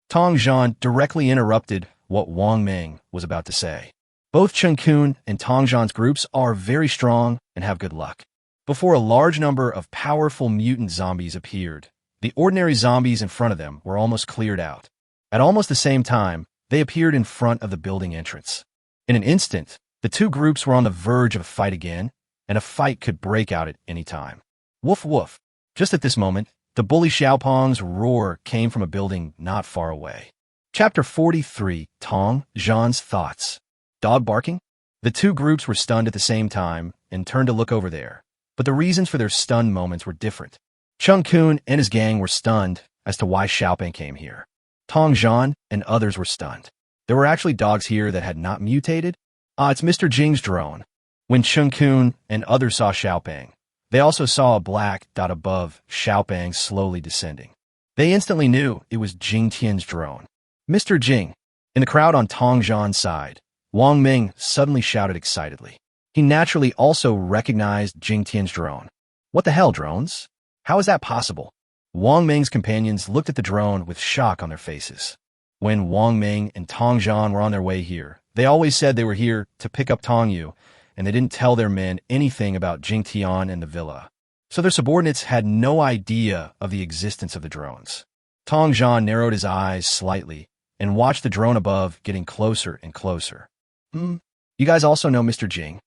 [SPEAKER 1] Tong Yu directly interrupted what Ming was about to say. Both Chungkun and Tong Yu's groups are very strong and have good luck. before a large number of powerful mutant zombies appeared. The ordinary zombies in front of them were almost cleared out. At almost the same time, they appeared in front of the building entrance. In an instant, the two groups were on the verge of a fight again, and a fight could break out at any time. Woof woof. Just at this moment, the bully Xiaopong's roar came from a building not far away. Chapter 43, Tong Yu's Thoughts. Dog barking? The two groups were stunned at the same time and turned to look over there, but the reasons for their stunned moments were different. Chungkun and his gang were stunned as to why Xiaopeng came here. Tong Yu and others were stunned. There were actually dogs here that had not mutated? It's Mr. Jing's drone. When Chungkun and others saw Xiaopeng, they also saw a black dot above Xiaopeng slowly descending. They instantly knew it was Jingtian's drone. Mr. Jing. In the crowd on Tong Yu's side, Wong Ming suddenly shouted excitedly. He naturally also recognized Jingtian's drone. What the hell, drones? How is that possible? Wong Ming's companions looked at the drone with shock on their faces. When Wong Ming and Tong Yu were on their way here, they always said they were here to pick up Tong Yu, and they didn't tell their men anything about Jingtian and the villa. So their subordinates had no idea of the existence of the drones. Tong Yu narrowed his eyes slightly and watched the drone above getting closer and closer. You guys also know Mr. Jing?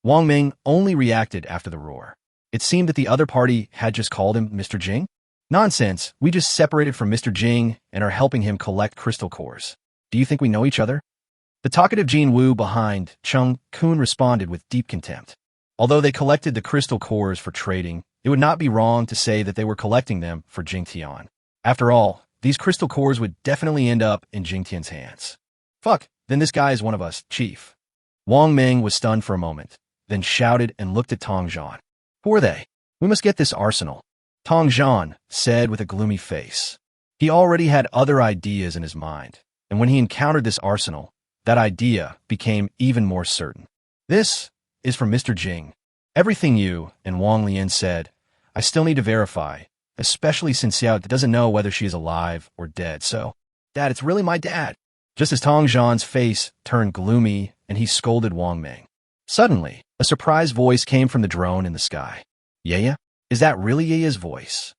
[SPEAKER 1] Wong Ming only reacted after the roar. It seemed that the other party had just called him Mr. Jing. Nonsense, we just separated from Mr. Jing and are helping him collect crystal cores. Do you think we know each other? The talkative Jin Wu behind Chungkun responded with deep contempt. Although they collected the crystal cores for trading, it would not be wrong to say that they were collecting them for Jingtian. After all, these crystal cores would definitely end up in Jingtian's hands. Fuck, then this guy is one of us, Chief. Wong Ming was stunned for a moment, then shouted and looked at Tong Yu. Who are they? We must get this arsenal, Tong Yu said with a gloomy face. He already had other ideas in his mind, and when he encountered this arsenal, that idea became even more certain. This is from Mr. Jing. Everything you and Wang Lian said, I still need to verify, especially since Xiao doesn't know whether she is alive or dead. So, Dad, it's really my dad. Just as Tong Yu's face turned gloomy and he scolded Wang Ming. Suddenly, a surprised voice came from the drone in the sky. Yaya? Is that really Yaya's voice?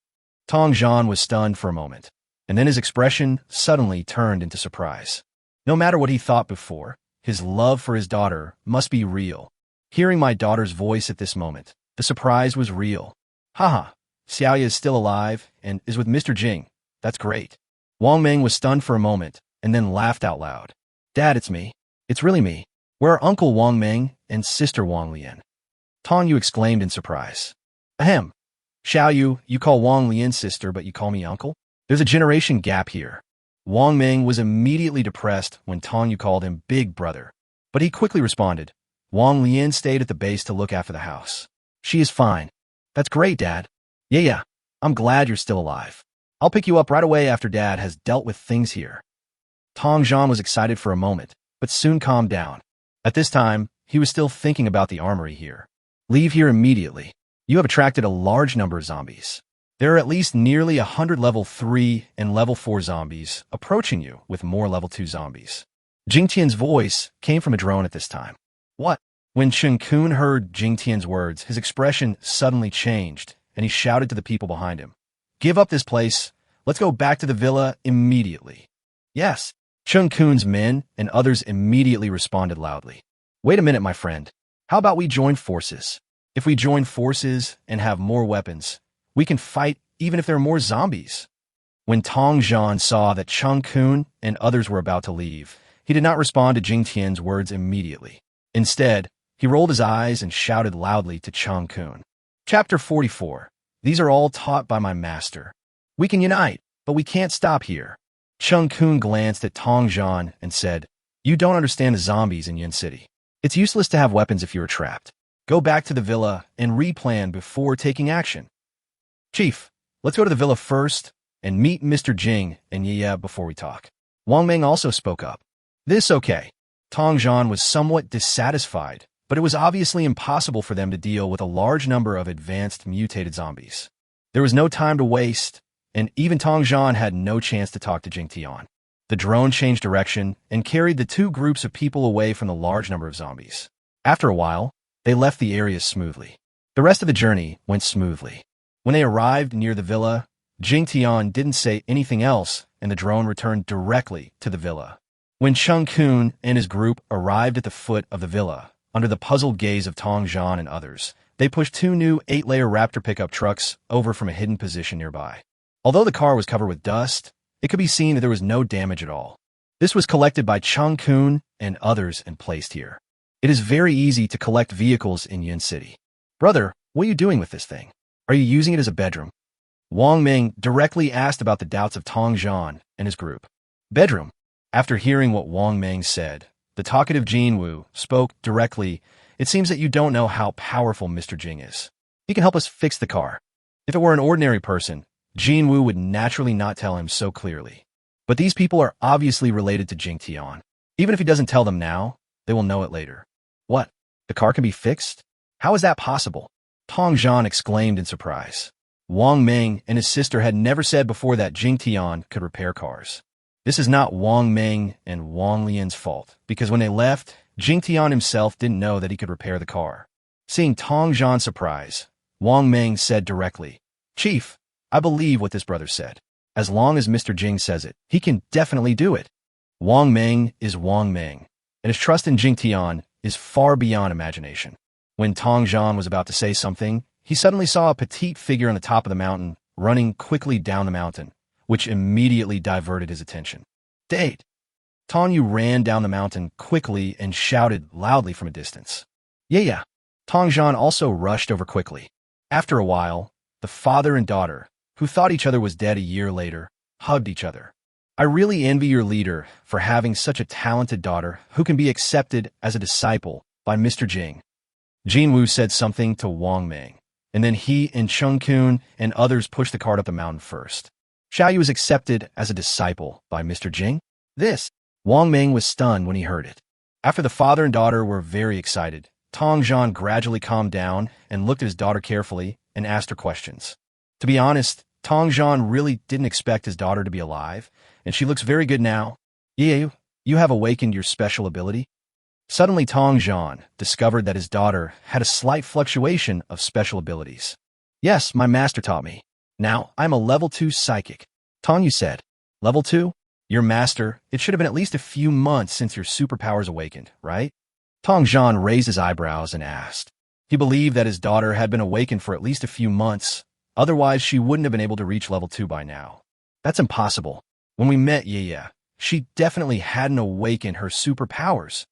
[SPEAKER 1] Tong Yu was stunned for a moment, and then his expression suddenly turned into surprise. No matter what he thought before, his love for his daughter must be real. Hearing my daughter's voice at this moment, the surprise was real. Haha, Xiaoya is still alive and is with Mr. Jing. That's great. Wang Ming was stunned for a moment and then laughed out loud. Dad, it's me. It's really me. Where are Uncle Wang Ming and Sister Wang Lian? Tong Yu exclaimed in surprise. Ahem. Xiao you call Wang Lian sister, but you call me uncle? There's a generation gap here. Wang Ming was immediately depressed when Tong Yu called him big brother, but he quickly responded. Wang Lian stayed at the base to look after the house. She is fine. That's great, Dad. Yeah, I'm glad you're still alive. I'll pick you up right away after Dad has dealt with things here. Tong Yu was excited for a moment, but soon calmed down. At this time, he was still thinking about the armory here. Leave here immediately. You have attracted a large number of zombies. There are at least nearly 100 level 3 and level 4 zombies approaching you with more level 2 zombies. Jingtian's voice came from a drone at this time. What? When Chungkun heard Jingtian's words, his expression suddenly changed, and he shouted to the people behind him. Give up this place. Let's go back to the villa immediately. Yes. Chungkun's men and others immediately responded loudly. Wait a minute, my friend. How about we join forces? If we join forces and have more weapons, we can fight even if there are more zombies. When Tong Yu saw that Chungkun and others were about to leave, he did not respond to Jingtian's words immediately. Instead, he rolled his eyes and shouted loudly to Chungkun. Chapter 44. These are all taught by my master. We can unite, but we can't stop here. Chungkun glanced at Tong Yu and said, You don't understand the zombies in Yin City. It's useless to have weapons if you are trapped. Go back to the villa and replan before taking action. Chief, let's go to the villa first and meet Mr. Jing and Yaya before we talk. Wang Ming also spoke up. This okay. Tong Yu was somewhat dissatisfied, but it was obviously impossible for them to deal with a large number of advanced mutated zombies. There was no time to waste, and even Tong Yu had no chance to talk to Jingtian. The drone changed direction and carried the two groups of people away from the large number of zombies. After a while, they left the area smoothly. The rest of the journey went smoothly. When they arrived near the villa, Jingtian didn't say anything else, and the drone returned directly to the villa. When Chungkun and his group arrived at the foot of the villa, under the puzzled gaze of Tong Yu and others, they pushed 2 new 8-layer Raptor pickup trucks over from a hidden position nearby. Although the car was covered with dust, it could be seen that there was no damage at all. This was collected by Chungkun and others and placed here. It is very easy to collect vehicles in Yuan City. Brother, what are you doing with this thing? Are you using it as a bedroom? Wong Ming directly asked about the doubts of Tong Yu and his group. Bedroom. After hearing what Wong Ming said, the talkative Jinwu spoke directly. It seems that you don't know how powerful Mr. Jing is. He can help us fix the car. If it were an ordinary person, Jinwu would naturally not tell him so clearly. But these people are obviously related to Jingtian. Even if he doesn't tell them now, they will know it later. What? The car can be fixed? How is that possible? Tong Yu exclaimed in surprise. Wong Ming and his sister had never said before that Jingtian could repair cars. This is not Wong Ming and Wong Lian's fault, because when they left, Jingtian himself didn't know that he could repair the car. Seeing Tong Yu's surprise, Wong Ming said directly, Chief, I believe what this brother said. As long as Mr. Jing says it, he can definitely do it. Wong Ming is Wong Ming, and his trust in Jingtian is far beyond imagination. When Tong Yu was about to say something, he suddenly saw a petite figure on the top of the mountain running quickly down the mountain, which immediately diverted his attention. Date! Tong Yu ran down the mountain quickly and shouted loudly from a distance. Yeah. Tong Yu also rushed over quickly. After a while, the father and daughter, who thought each other was dead a year later, hugged each other. I really envy your leader for having such a talented daughter who can be accepted as a disciple by Mr. Jing. Jinwu said something to Wong Ming, and then he and Chungkun and others pushed the cart up the mountain first. Xiaoyu was accepted as a disciple by Mr. Jing? Wong Ming was stunned when he heard it. After the father and daughter were very excited, Tong Yu gradually calmed down and looked at his daughter carefully and asked her questions. To be honest, Tong Yu really didn't expect his daughter to be alive, and she looks very good now. You have awakened your special ability? Suddenly Tong Yu discovered that his daughter had a slight fluctuation of special abilities. Yes, my master taught me. Now, I'm a level 2 psychic. Tong Yu said, Level 2? Your master, it should have been at least a few months since your superpowers awakened, right? Tong Yu raised his eyebrows and asked. He believed that his daughter had been awakened for at least a few months, otherwise she wouldn't have been able to reach level 2 by now. That's impossible. When we met she definitely hadn't awakened her superpowers.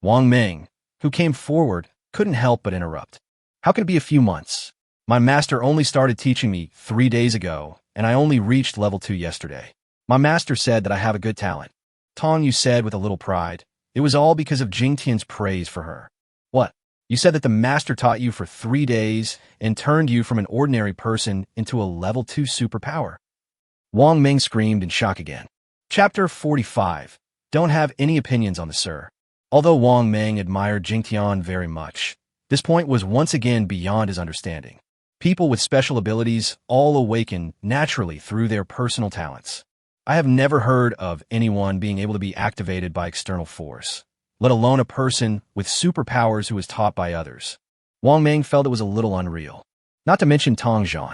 [SPEAKER 1] Wong Ming, who came forward, couldn't help but interrupt. How can it be a few months? My master only started teaching me 3 days ago, and I only reached level 2 yesterday. My master said that I have a good talent. Tong Yu said with a little pride. It was all because of Jingtian's praise for her. What? You said that the master taught you for 3 days and turned you from an ordinary person into a level 2 superpower? Wong Ming screamed in shock again. Chapter 45. Don't have any opinions on this, sir. Although Wong Ming admired Jingtian very much, this point was once again beyond his understanding. People with special abilities all awaken naturally through their personal talents. I have never heard of anyone being able to be activated by external force, let alone a person with superpowers who was taught by others. Wong Ming felt it was a little unreal. Not to mention Tong Yu.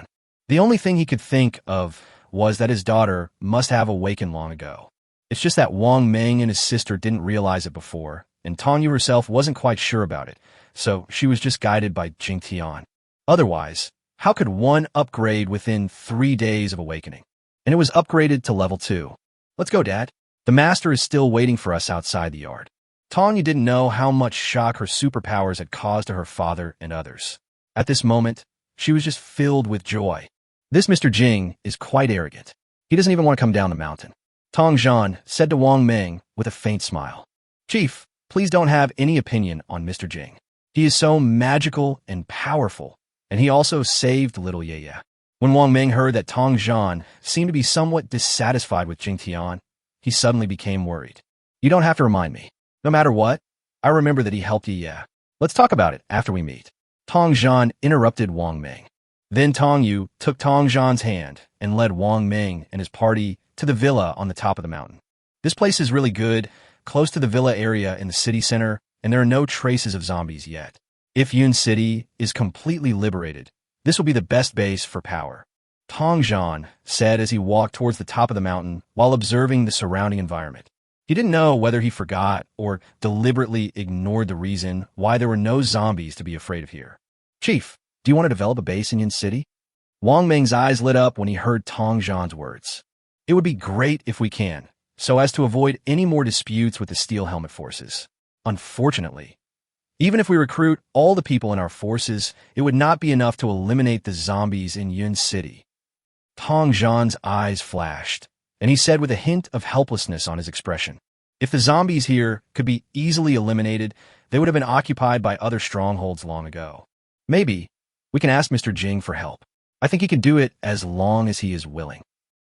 [SPEAKER 1] The only thing he could think of was that his daughter must have awakened long ago. It's just that Wong Ming and his sister didn't realize it before, and Tong Yu herself wasn't quite sure about it, so she was just guided by Jingtian. Otherwise, how could one upgrade within 3 days of awakening? And it was upgraded to level 2. Let's go, Dad. The master is still waiting for us outside the yard. Tong Yu didn't know how much shock her superpowers had caused to her father and others. At this moment, she was just filled with joy. This Mr. Jing is quite arrogant. He doesn't even want to come down the mountain. Tong Yu said to Wong Ming with a faint smile. Chief, please don't have any opinion on Mr. Jing. He is so magical and powerful, and he also saved little Yaya. When Wong Ming heard that Tong Yu seemed to be somewhat dissatisfied with Jingtian, he suddenly became worried. You don't have to remind me. No matter what, I remember that he helped Yaya. Let's talk about it after we meet. Tong Yu interrupted Wong Ming. Then Tong Yu took Tong Yu's hand and led Wong Ming and his party to the villa on the top of the mountain. This place is really good, close to the villa area in the city center, and there are no traces of zombies yet. If Yun City is completely liberated, this will be the best base for power. Tong Yu said as he walked towards the top of the mountain while observing the surrounding environment. He didn't know whether he forgot or deliberately ignored the reason why there were no zombies to be afraid of here. Chief, do you want to develop a base in Yun City? Wong Ming's eyes lit up when he heard Tong Yu's words. It would be great if we can, so as to avoid any more disputes with the Steel Helmet forces. Unfortunately, even if we recruit all the people in our forces, it would not be enough to eliminate the zombies in Yun City. Tong Yu's eyes flashed, and he said with a hint of helplessness on his expression, if the zombies here could be easily eliminated, they would have been occupied by other strongholds long ago. Maybe we can ask Mr. Jing for help. I think he can do it as long as he is willing.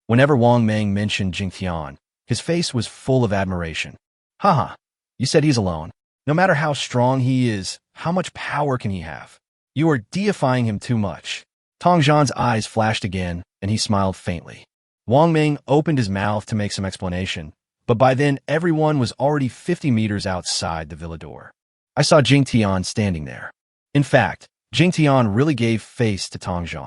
[SPEAKER 1] Whenever Wong Ming mentioned Jingtian, his face was full of admiration. Haha, you said he's alone. No matter how strong he is, how much power can he have? You are deifying him too much. Tong Yu's eyes flashed again, and he smiled faintly. Wong Ming opened his mouth to make some explanation, but by then everyone was already 50 meters outside the villa door. I saw Jingtian standing there. In fact, Jingtian really gave face to Tong Yu.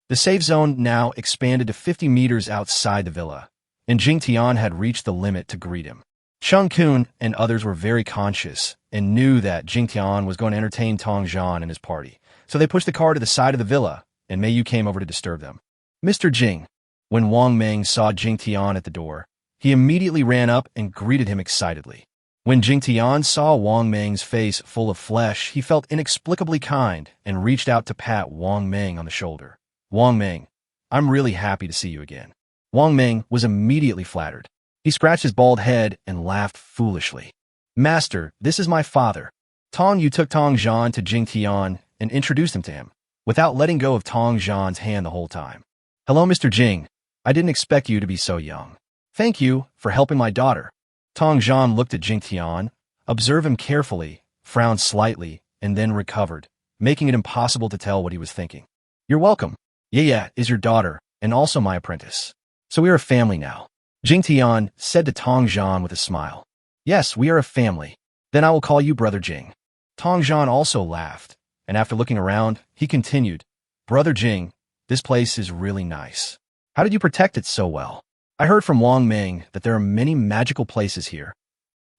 [SPEAKER 1] The safe zone now expanded to 50 meters outside the villa, and Jingtian had reached the limit to greet him. Chungkun and others were very conscious and knew that Jingtian was going to entertain Tong Yu and his party, so they pushed the car to the side of the villa, and Mei Yu came over to disturb them. Mr. Jing. When Wong Ming saw Jingtian at the door, he immediately ran up and greeted him excitedly. When Jingtian saw Wong Ming's face full of flesh, he felt inexplicably kind and reached out to pat Wong Ming on the shoulder. Wong Ming, I'm really happy to see you again. Wong Ming was immediately flattered. He scratched his bald head and laughed foolishly. Master, this is my father. Tong Yu took Tong Yu to Jingtian and introduced him to him, without letting go of Tong Yu's hand the whole time. Hello, Mr. Jing. I didn't expect you to be so young. Thank you for helping my daughter. Tong Yu looked at Jingtian, observed him carefully, frowned slightly, and then recovered, making it impossible to tell what he was thinking. You're welcome. Yaya is your daughter, and also my apprentice. So we are a family now. Jingtian said to Tong Yu with a smile. Yes, we are a family. Then I will call you Brother Jing. Tong Yu also laughed, and after looking around, he continued, Brother Jing, this place is really nice. How did you protect it so well? I heard from Wong Ming that there are many magical places here.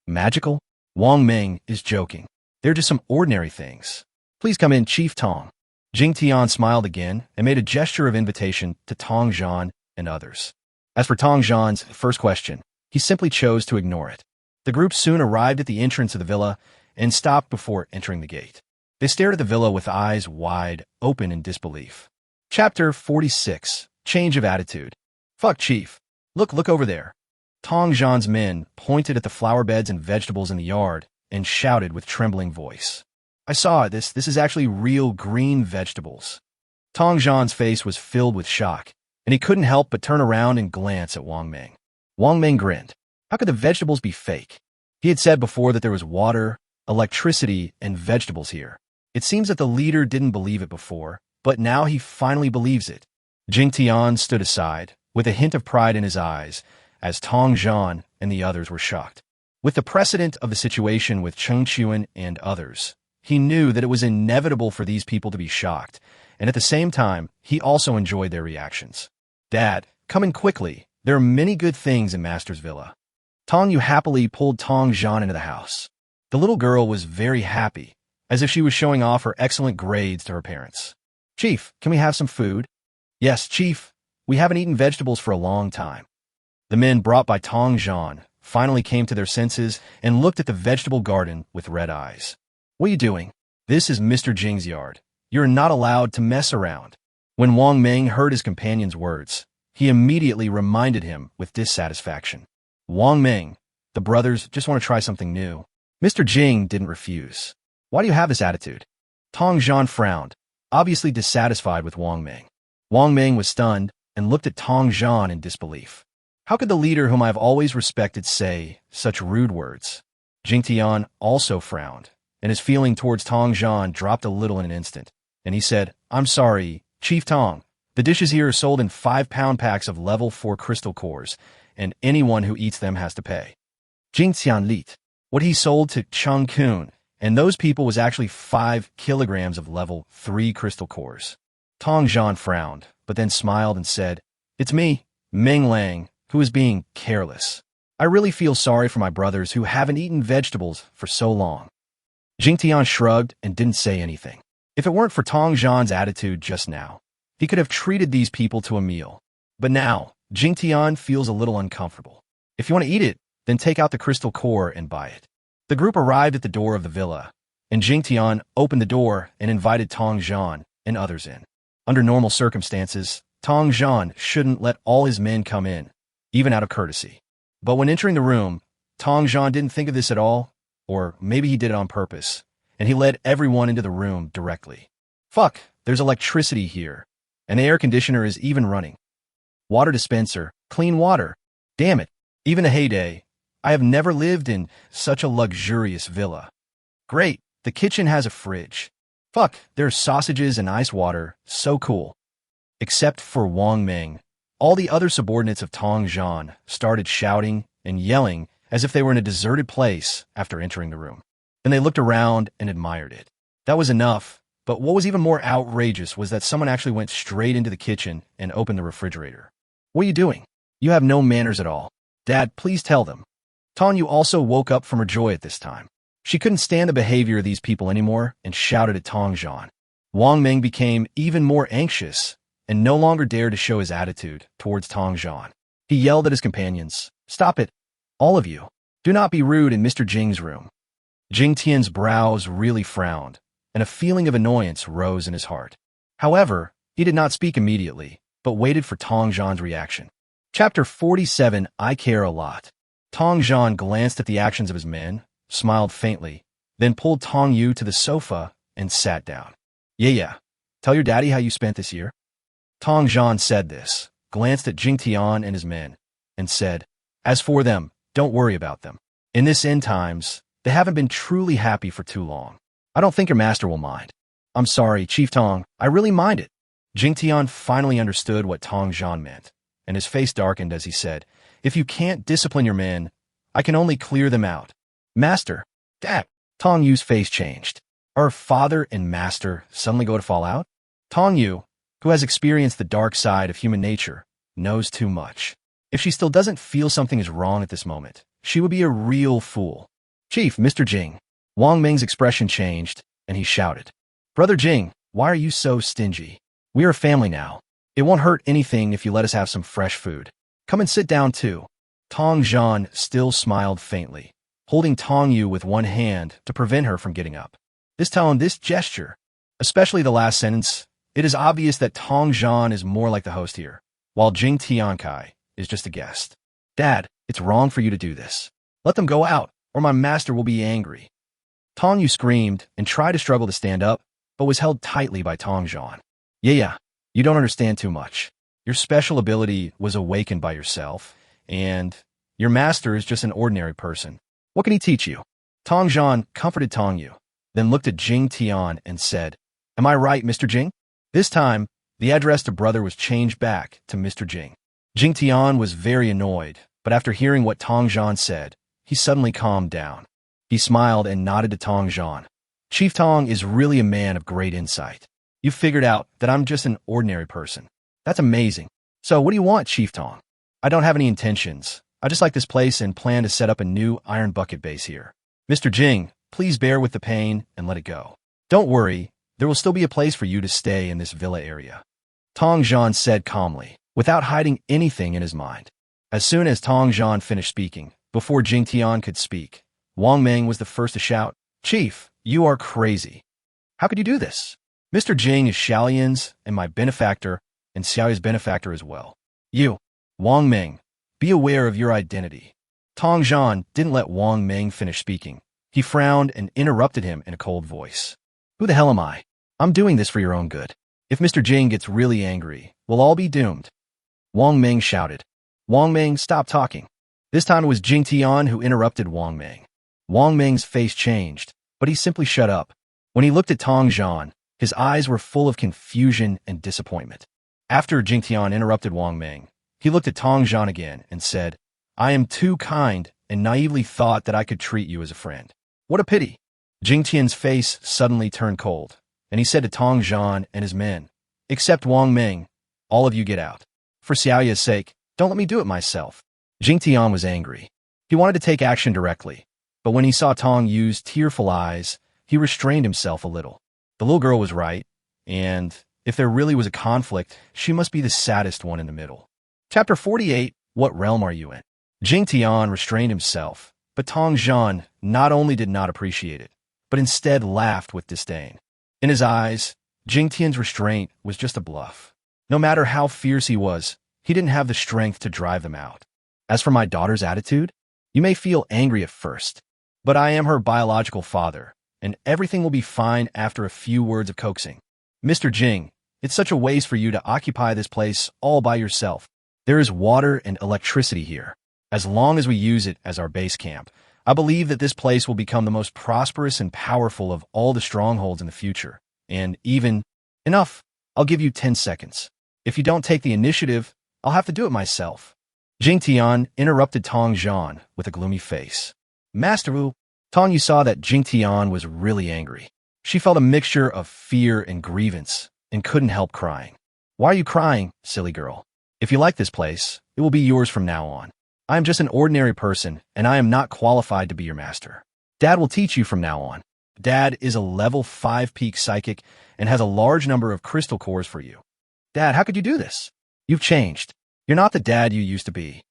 [SPEAKER 1] Magical? Wong Ming is joking. They're just some ordinary things. Please come in, Chief Tong. Jingtian smiled again and made a gesture of invitation to Tong Yu and others. As for Tong Yu's first question, he simply chose to ignore it. The group soon arrived at the entrance of the villa and stopped before entering the gate. They stared at the villa with eyes wide open in disbelief. Chapter 46. Change of Attitude. Fuck, Chief. Look over there. Tong Yu's men pointed at the flower beds and vegetables in the yard and shouted with trembling voice. I saw it. This is actually real green vegetables. Tong Yu's face was filled with shock, and he couldn't help but turn around and glance at Wong Ming. Wong Ming grinned. How could the vegetables be fake? He had said before that there was water, electricity, and vegetables here. It seems that the leader didn't believe it before, but now he finally believes it. Jingtian stood aside, with a hint of pride in his eyes, as Tong Yu and the others were shocked. With the precedent of the situation with Chungkun and others, he knew that it was inevitable for these people to be shocked, and at the same time, he also enjoyed their reactions. Dad, come in quickly. There are many good things in Master's Villa. Tong Yu happily pulled Tong Yu into the house. The little girl was very happy, as if she was showing off her excellent grades to her parents. Chief, can we have some food? Yes, Chief. We haven't eaten vegetables for a long time. The men brought by Tong Yu finally came to their senses and looked at the vegetable garden with red eyes. What are you doing? This is Mr. Jing's yard. You're not allowed to mess around. When Wong Ming heard his companion's words, he immediately reminded him with dissatisfaction. Wong Ming, the brothers just want to try something new. Mr. Jing didn't refuse. Why do you have this attitude? Tong Yu frowned, obviously dissatisfied with Wong Ming. Wong Ming was stunned and looked at Tong Yu in disbelief. How could the leader whom I have always respected say such rude words? Jingtian also frowned, and his feeling towards Tong Yu dropped a little in an instant, and he said, I'm sorry, Chief Tong. The dishes here are sold in 5-pound packs of level 4 crystal cores, and anyone who eats them has to pay. Jingtian lit. What he sold to Chungkun And those people was actually 5 kilograms of level 3 crystal cores. Tong Yu frowned, but then smiled and said, "It's me, Ming Lang, who is being careless. I really feel sorry for my brothers who haven't eaten vegetables for so long." Jingtian shrugged and didn't say anything. If it weren't for Tong Yu's attitude just now, he could have treated these people to a meal. But now, Jingtian feels a little uncomfortable. If you want to eat it, then take out the crystal core and buy it. The group arrived at the door of the villa, and Jingtian opened the door and invited Tong Yu and others in. Under normal circumstances, Tong Yu shouldn't let all his men come in, even out of courtesy. But when entering the room, Tong Yu didn't think of this at all, or maybe he did it on purpose, and he led everyone into the room directly. Fuck, there's electricity here, and the air conditioner is even running. Water dispenser, clean water. Damn it, even a heyday. I have never lived in such a luxurious villa. Great, the kitchen has a fridge. Fuck, there's sausages and ice water, so cool. Except for Wong Ming, all the other subordinates of Tong Yu started shouting and yelling as if they were in a deserted place after entering the room. Then they looked around and admired it. That was enough, but what was even more outrageous was that someone actually went straight into the kitchen and opened the refrigerator. "What are you doing? You have no manners at all. Dad, please tell them." Tong Yu also woke up from her joy at this time. She couldn't stand the behavior of these people anymore and shouted at Tong Yu. Wong Ming became even more anxious and no longer dared to show his attitude towards Tong Yu. He yelled at his companions, "Stop it, all of you. Do not be rude in Mr. Jing's room." Jingtian's brows really frowned, and a feeling of annoyance rose in his heart. However, he did not speak immediately, but waited for Tong Yu's reaction. Chapter 47, I Care a Lot. Tong Yu glanced at the actions of his men, smiled faintly, then pulled Tong Yu to the sofa and sat down. Yeah. Tell your daddy how you spent this year." Tong Yu said this, glanced at Jingtian and his men, and said, "As for them, don't worry about them. In this end times, they haven't been truly happy for too long. I don't think your master will mind." "I'm sorry, Chief Tong, I really mind it." Jingtian finally understood what Tong Yu meant, and his face darkened as he said, "If you can't discipline your men, I can only clear them out." "Master, Dad." Tong Yu's face changed. Are father and master suddenly going to fall out? Tong Yu, who has experienced the dark side of human nature, knows too much. If she still doesn't feel something is wrong at this moment, she would be a real fool. "Chief, Mr. Jing." Wong Ming's expression changed, and he shouted, "Brother Jing, why are you so stingy? We are a family now. It won't hurt anything if you let us have some fresh food. Come and sit down too." Tong Yu still smiled faintly, holding Tong Yu with one hand to prevent her from getting up. This tone, this gesture, especially the last sentence, it is obvious that Tong Yu is more like the host here, while Jingtian is just a guest. "Dad, it's wrong for you to do this. Let them go out, or my master will be angry." Tong Yu screamed and tried to struggle to stand up, but was held tightly by Tong Yu. Yeah, you don't understand too much. Your special ability was awakened by yourself, and your master is just an ordinary person. What can he teach you?" Tong Yu comforted Tong Yu, then looked at Jingtian and said, "Am I right, Mr. Jing?" This time, the address to brother was changed back to Mr. Jing. Jingtian was very annoyed, but after hearing what Tong Yu said, he suddenly calmed down. He smiled and nodded to Tong Yu. "Chief Tong is really a man of great insight. You figured out that I'm just an ordinary person. That's amazing. So what do you want, Chief Tong?" "I don't have any intentions. I just like this place and plan to set up a new iron bucket base here. Mr. Jing, please bear with the pain and let it go. Don't worry, there will still be a place for you to stay in this villa area," Tong Yu said calmly, without hiding anything in his mind. As soon as Tong Yu finished speaking, before Jingtian could speak, Wong Ming was the first to shout, "Chief, you are crazy. How could you do this? Mr. Jing is Xiaolian's and my benefactor, and Xiao's benefactor as well. You, Wong Ming, be aware of your identity." Tong Yu didn't let Wong Ming finish speaking. He frowned and interrupted him in a cold voice. "Who the hell am I? I'm doing this for your own good. If Mr. Jing gets really angry, we'll all be doomed." Wong Ming shouted. "Wong Ming, stop talking." This time it was Jingtian who interrupted Wong Ming. Wong Ming's face changed, but he simply shut up. When he looked at Tong Yu, his eyes were full of confusion and disappointment. After Jingtian interrupted Wong Ming, he looked at Tong Yu again and said, "I am too kind and naively thought that I could treat you as a friend. What a pity. Jingtian's face suddenly turned cold, and he said to Tong Zhan and his men, "Except Wong Ming, all of you get out. For Xiaoya's sake, don't let me do it myself." Jingtian was angry. He wanted to take action directly, but when he saw Tong Yu's tearful eyes, he restrained himself a little. The little girl was right, and if there really was a conflict, she must be the saddest one in the middle. Chapter 48, What Realm Are You In? Jingtian restrained himself, but Tong Zhan not only did not appreciate it, but instead laughed with disdain. In his eyes, Jingtian's restraint was just a bluff. No matter how fierce he was, he didn't have the strength to drive them out. As for my daughter's attitude, you may feel angry at first, but I am her biological father, and everything will be fine after a few words of coaxing. Mr. Jing, it's such a waste for you to occupy this place all by yourself. There is water and electricity here. As long as we use it as our base camp, I believe that this place will become the most prosperous and powerful of all the strongholds in the future. And even, enough, I'll give you 10 seconds. If you don't take the initiative, I'll have to do it myself. Jingtian interrupted Tong Zhan with a gloomy face. Master Wu, Tong Yu saw that Jingtian was really angry. She felt a mixture of fear and grievance and couldn't help crying. Why are you crying, silly girl? If you like this place, it will be yours from now on. I am just an ordinary person, and I am not qualified to be your master. Dad will teach you from now on. Dad is a level 5 peak psychic and has a large number of crystal cores for you. Dad, how could you do this? You've changed. You're not the dad you used to be.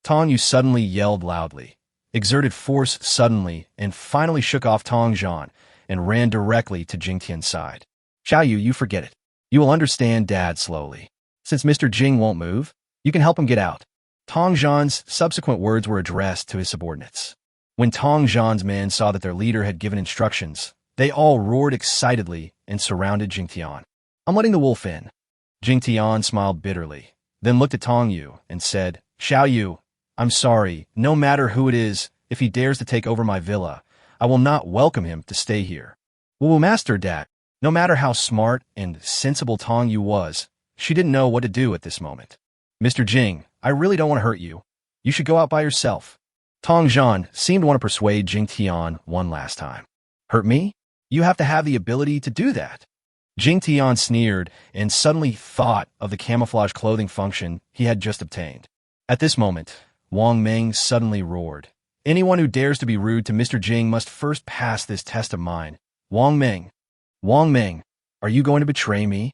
[SPEAKER 1] Tong Yu suddenly yelled loudly, exerted force suddenly, and finally shook off Tong Zhan and ran directly to Jingtian's side. Xiaoyu, you forget it. You will understand Dad slowly. Since Mr. Jing won't move, you can help him get out. Tong Zhan's subsequent words were addressed to his subordinates. When Tong Zhan's men saw that their leader had given instructions, they all roared excitedly and surrounded Jingtian. I'm letting the wolf in. Jingtian smiled bitterly, then looked at Tong Yu and said, Xiaoyu, I'm sorry, no matter who it is, if he dares to take over my villa, I will not welcome him to stay here. Well, Master Dad, no matter how smart and sensible Tong Yu was, she didn't know what to do at this moment. Mr. Jing, I really don't want to hurt you. You should go out by yourself. Tong Zhan seemed to want to persuade Jingtian one last time. Hurt me? You have to have the ability to do that. Jingtian sneered and suddenly thought of the camouflage clothing function he had just obtained. At this moment, Wong Ming suddenly roared. Anyone who dares to be rude to Mr. Jing must first pass this test of mine. Wong Ming, are you going to betray me?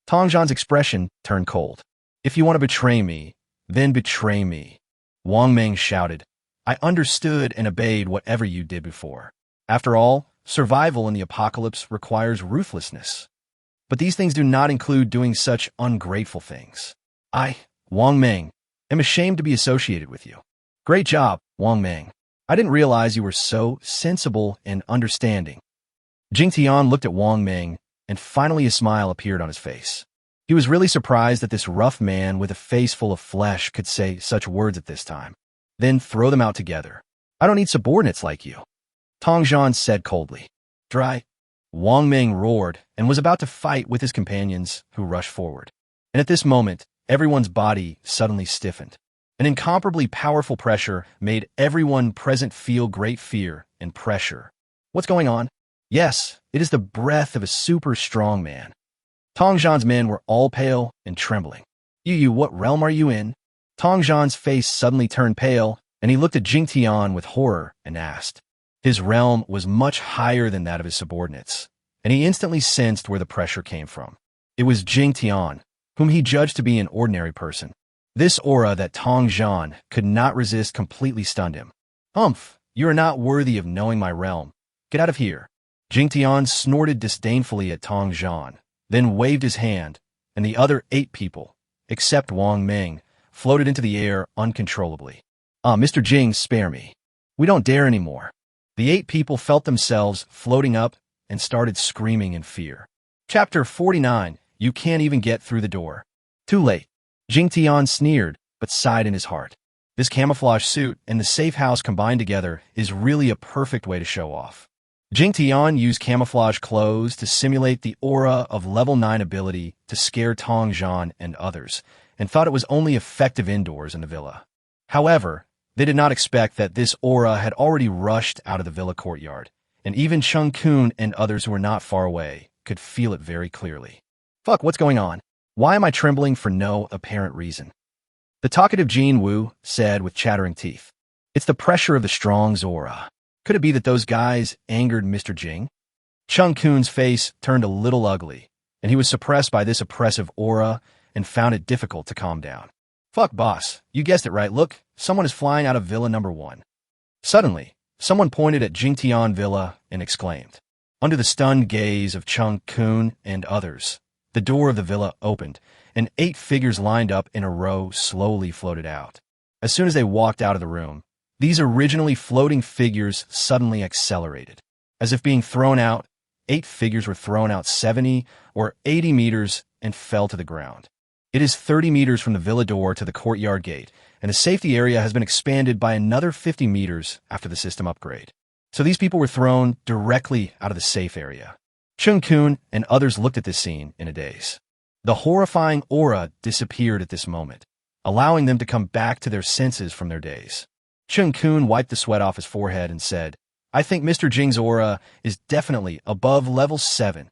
[SPEAKER 1] Tong Zhan's expression turned cold. If you want to betray me, then betray me. Wong Ming shouted. I understood and obeyed whatever you did before. After all, survival in the apocalypse requires ruthlessness. But these things do not include doing such ungrateful things. I, Wong Ming, am ashamed to be associated with you. Great job, Wong Ming. I didn't realize you were so sensible and understanding. Jingtian looked at Wong Ming, and finally a smile appeared on his face. He was really surprised that this rough man with a face full of flesh could say such words at this time. Then throw them out together. I don't need subordinates like you. Tong Zhan said coldly. Dry. Wong Ming roared and was about to fight with his companions, who rushed forward. And at this moment, everyone's body suddenly stiffened. An incomparably powerful pressure made everyone present feel great fear and pressure. What's going on? Yes, it is the breath of a super strong man. Tong Zhan's men were all pale and trembling. You, what realm are you in? Tong Zhan's face suddenly turned pale, and he looked at Jingtian with horror and asked. His realm was much higher than that of his subordinates, and he instantly sensed where the pressure came from. It was Jingtian, whom he judged to be an ordinary person. This aura that Tong Zhan could not resist completely stunned him. Humph, you are not worthy of knowing my realm. Get out of here. Jingtian snorted disdainfully at Tong Zhan, then waved his hand, and the other 8 people, except Wong Ming, floated into the air uncontrollably. Mr. Jing, spare me. We don't dare anymore. The 8 people felt themselves floating up and started screaming in fear. Chapter 49, You Can't Even Get Through the Door. Too late. Jingtian sneered, but sighed in his heart. This camouflage suit and the safe house combined together is really a perfect way to show off. Jingtian used camouflage clothes to simulate the aura of level 9 ability to scare Tong Zhan and others, and thought it was only effective indoors in the villa. However, they did not expect that this aura had already rushed out of the villa courtyard, and even Chungkun and others who were not far away could feel it very clearly. Fuck, what's going on? Why am I trembling for no apparent reason? The talkative Jin Wu said with chattering teeth. It's the pressure of the strong's aura. Could it be that those guys angered Mr. Jing? Chungkun's face turned a little ugly, and he was suppressed by this oppressive aura and found it difficult to calm down. Fuck, boss. You guessed it right. Look, someone is flying out of Villa number 1. Suddenly, someone pointed at Jingtian Villa and exclaimed. Under the stunned gaze of Chungkun and others, the door of the villa opened, and 8 figures lined up in a row slowly floated out. As soon as they walked out of the room, these originally floating figures suddenly accelerated. As if being thrown out, 8 figures were thrown out 70 or 80 meters and fell to the ground. It is 30 meters from the villa door to the courtyard gate, and the safety area has been expanded by another 50 meters after the system upgrade. So these people were thrown directly out of the safe area. Chungkun and others looked at this scene in a daze. The horrifying aura disappeared at this moment, allowing them to come back to their senses from their daze. Chungkun wiped the sweat off his forehead and said, I think Mr. Jing's aura is definitely above level 7.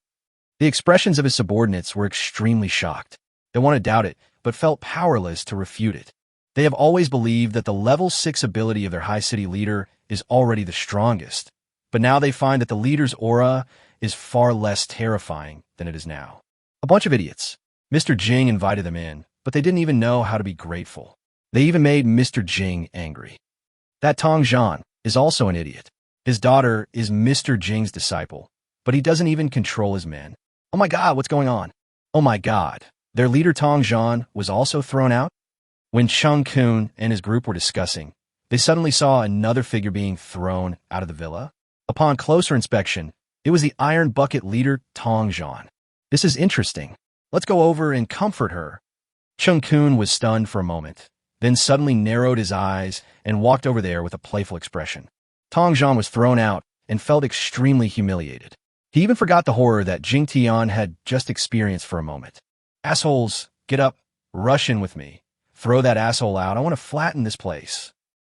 [SPEAKER 1] The expressions of his subordinates were extremely shocked. They wanted to doubt it, but felt powerless to refute it. They have always believed that the level 6 ability of their high city leader is already the strongest, but now they find that the leader's aura is far less terrifying than it is now. A bunch of idiots. Mr. Jing invited them in, but they didn't even know how to be grateful. They even made Mr. Jing angry. That Tong Zhan is also an idiot. His daughter is Mr. Jing's disciple, but he doesn't even control his men. Oh my god, what's going on? Oh my god, their leader Tong Zhan was also thrown out? When Chungkun and his group were discussing, they suddenly saw another figure being thrown out of the villa. Upon closer inspection, it was the Iron Bucket leader Tong Zhan. This is interesting. Let's go over and comfort her. Chungkun was stunned for a moment, then suddenly narrowed his eyes and walked over there with a playful expression. Tong Zhan was thrown out and felt extremely humiliated. He even forgot the horror that Jingtian had just experienced for a moment. Assholes, get up, rush in with me. Throw that asshole out, I want to flatten this place.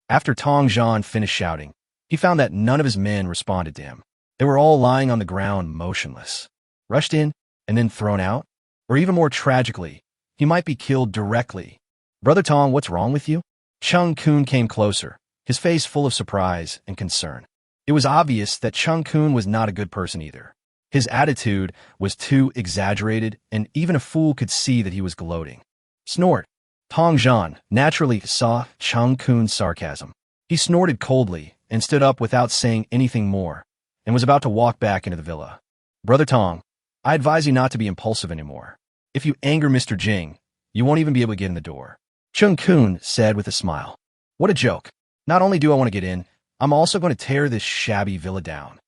[SPEAKER 1] After Tong Zhan finished shouting, he found that none of his men responded to him. They were all lying on the ground motionless. Rushed in and then thrown out? Or even more tragically, he might be killed directly. Brother Tong, what's wrong with you? Chungkun came closer, his face full of surprise and concern. It was obvious that Chungkun was not a good person either. His attitude was too exaggerated, and even a fool could see that he was gloating. Snort. Tong Zhan naturally saw Chungkun's sarcasm. He snorted coldly and stood up without saying anything more, and was about to walk back into the villa. Brother Tong, I advise you not to be impulsive anymore. If you anger Mr. Jing, you won't even be able to get in the door. Chungkun said with a smile. What a joke. Not only do I want to get in, I'm also going to tear this shabby villa down.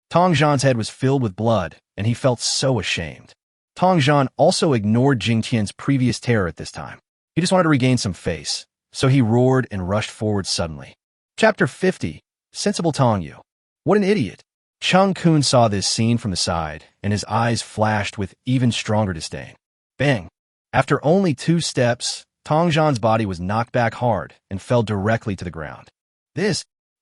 [SPEAKER 1] Tong Zhan's head was filled with blood, and he felt so ashamed. Tong Zhan also ignored Jingtian's previous terror at this time. He just wanted to regain some face, so he roared and rushed forward suddenly. Chapter 50, Sensible Tong Yu. What an idiot. Chungkun saw this scene from the side, and his eyes flashed with even stronger disdain. Bang! After only 2 steps, Tong Zhan's body was knocked back hard and fell directly to the ground.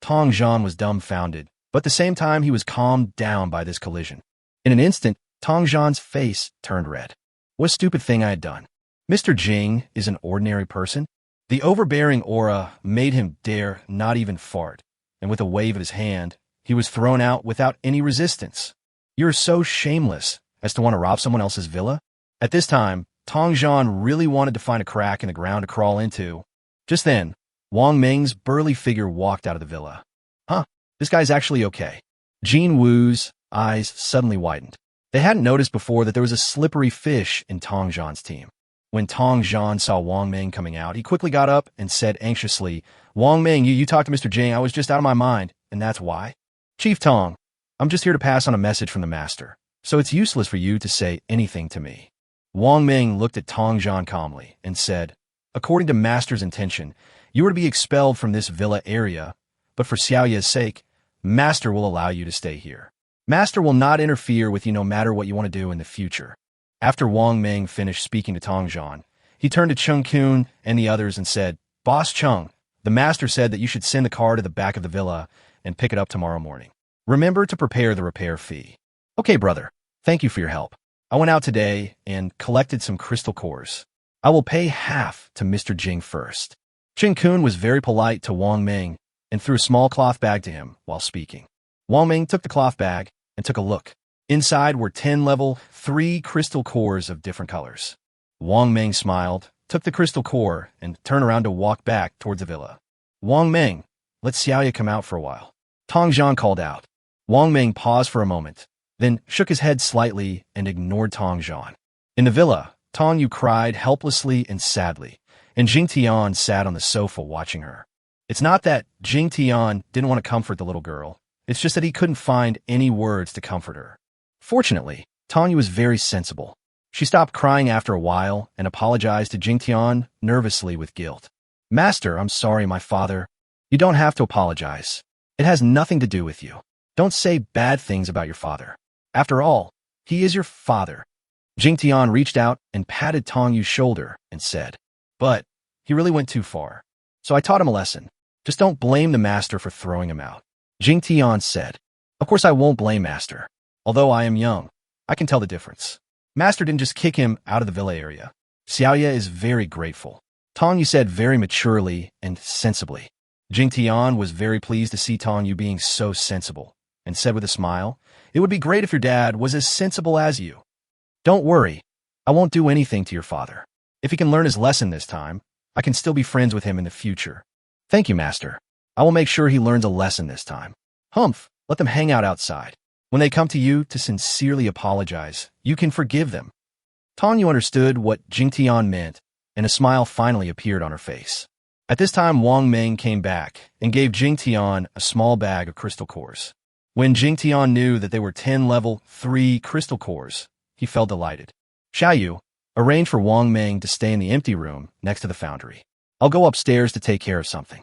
[SPEAKER 1] Tong Zhan was dumbfounded, but at the same time he was calmed down by this collision. In an instant, Tong Zhan's face turned red. What a stupid thing I had done. Mr. Jing is an ordinary person? The overbearing aura made him dare not even fart, and with a wave of his hand, he was thrown out without any resistance. You're so shameless as to want to rob someone else's villa? At this time, Tong Zhan really wanted to find a crack in the ground to crawl into. Just then, Wong Ming's burly figure walked out of the villa. Huh, this guy's actually okay. Jin Wu's eyes suddenly widened. They hadn't noticed before that there was a slippery fish in Tong Zhan's team. When Tong Zhan saw Wong Ming coming out, he quickly got up and said anxiously, Wong Ming, you talked to Mr. Jing. I was just out of my mind, and that's why. Chief Tong, I'm just here to pass on a message from the master, so it's useless for you to say anything to me. Wong Ming looked at Tong Zhan calmly and said, according to master's intention, you are to be expelled from this villa area, but for Xiaoya's sake, master will allow you to stay here. Master will not interfere with you no matter what you want to do in the future. After Wong Ming finished speaking to Tong Zhan, he turned to Chungkun and the others and said, Boss Chung, the master said that you should send the car to the back of the villa and pick it up tomorrow morning. Remember to prepare the repair fee. Okay, brother. Thank you for your help. I went out today and collected some crystal cores. I will pay half to Mr. Jing first. Chungkun was very polite to Wong Ming and threw a small cloth bag to him while speaking. Wong Ming took the cloth bag and took a look. Inside were 10 level 3 crystal cores of different colors. Wong Ming smiled, took the crystal core, and turned around to walk back towards the villa. Wong Ming, let Xiaoya come out for a while. Tong Yu called out. Wong Ming paused for a moment, then shook his head slightly and ignored Tong Yu. In the villa, Tong Yu cried helplessly and sadly, and Jingtian sat on the sofa watching her. It's not that Jingtian didn't want to comfort the little girl. It's just that he couldn't find any words to comfort her. Fortunately, Tong Yu was very sensible. She stopped crying after a while and apologized to Jingtian nervously with guilt. Master, I'm sorry, my father. You don't have to apologize. It has nothing to do with you. Don't say bad things about your father. After all, he is your father. Jingtian reached out and patted Tong Yu's shoulder and said, but he really went too far. So I taught him a lesson. Just don't blame the master for throwing him out. Jingtian said, of course I won't blame master. Although I am young, I can tell the difference. Master didn't just kick him out of the villa area. Xiaoya is very grateful. Tong Yu said very maturely and sensibly. Jingtian was very pleased to see Tong Yu being so sensible, and said with a smile, it would be great if your dad was as sensible as you. Don't worry, I won't do anything to your father. If he can learn his lesson this time, I can still be friends with him in the future. Thank you, master. I will make sure he learns a lesson this time. Humph, let them hang out outside. When they come to you to sincerely apologize, you can forgive them. Tong Yu understood what Jingtian meant, and a smile finally appeared on her face. At this time, Wong Ming came back and gave Jingtian a small bag of crystal cores. When Jingtian knew that they were 10 level 3 crystal cores, he felt delighted. Xiaoyu, arrange for Wong Ming to stay in the empty room next to the foundry. I'll go upstairs to take care of something.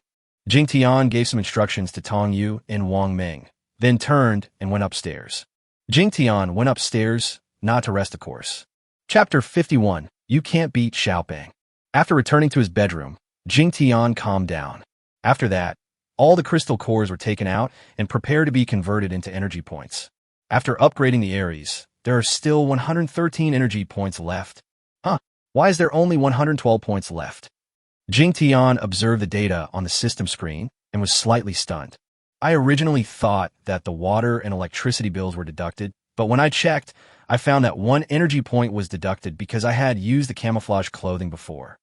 [SPEAKER 1] Jingtian gave some instructions to Tong Yu and Wong Ming, then turned and went upstairs. Jingtian went upstairs, not to rest, of course. Chapter 51, You Can't Beat Xiaopeng. After returning to his bedroom, Jingtian calmed down. After that, all the crystal cores were taken out and prepared to be converted into energy points. After upgrading the Aries, there are still 113 energy points left. Why is there only 112 points left? Jingtian observed the data on the system screen and was slightly stunned. I originally thought that the water and electricity bills were deducted, but when I checked, I found that 1 energy point was deducted because I had used the camouflage clothing before.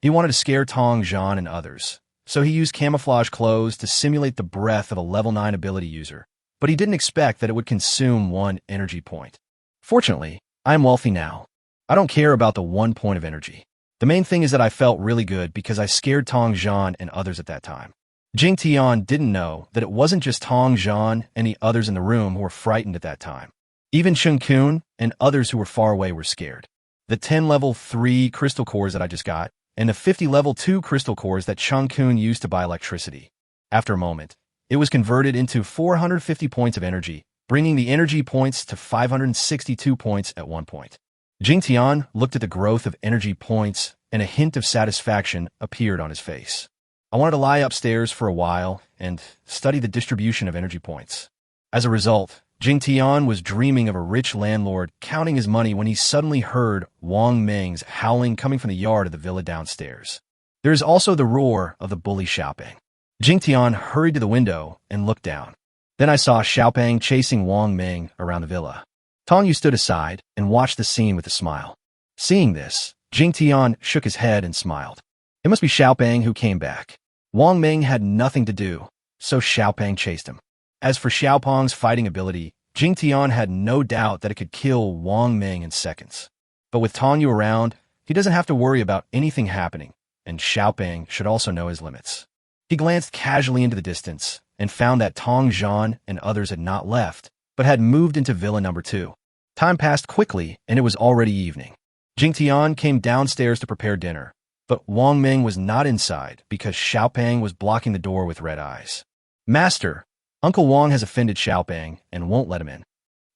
[SPEAKER 1] He wanted to scare Tong Yu and others, so he used camouflage clothes to simulate the breath of a level 9 ability user, but he didn't expect that it would consume 1 energy point. Fortunately, I am wealthy now. I don't care about the 1 point of energy. The main thing is that I felt really good because I scared Tong Yu and others at that time. Jingtian didn't know that it wasn't just Tong Yu and the others in the room who were frightened at that time. Even Chungkun and others who were far away were scared. The 10 level 3 crystal cores that I just got, and the 50 level 2 crystal cores that Chungkun used to buy electricity. After a moment, it was converted into 450 points of energy, bringing the energy points to 562 points at one point. Jingtian looked at the growth of energy points, and a hint of satisfaction appeared on his face. I wanted to lie upstairs for a while and study the distribution of energy points. As a result, Jingtian was dreaming of a rich landlord counting his money when he suddenly heard Wong Ming's howling coming from the yard of the villa downstairs. There is also the roar of the bully Xiaopeng. Jingtian hurried to the window and looked down. Then I saw Xiaopeng chasing Wong Ming around the villa. Tong Yu stood aside and watched the scene with a smile. Seeing this, Jingtian shook his head and smiled. It must be Xiaopeng who came back. Wong Ming had nothing to do, so Xiaopeng chased him. As for Xiaopeng's fighting ability, Jingtian had no doubt that it could kill Wong Ming in seconds. But with Tong Yu around, he doesn't have to worry about anything happening, and Xiaopeng should also know his limits. He glanced casually into the distance and found that Tong Yu and others had not left, but had moved into Villa Number 2. Time passed quickly, and it was already evening. Jingtian came downstairs to prepare dinner, but Wong Ming was not inside because Xiaopeng was blocking the door with red eyes. Master, Uncle Wong has offended Xiaopeng and won't let him in.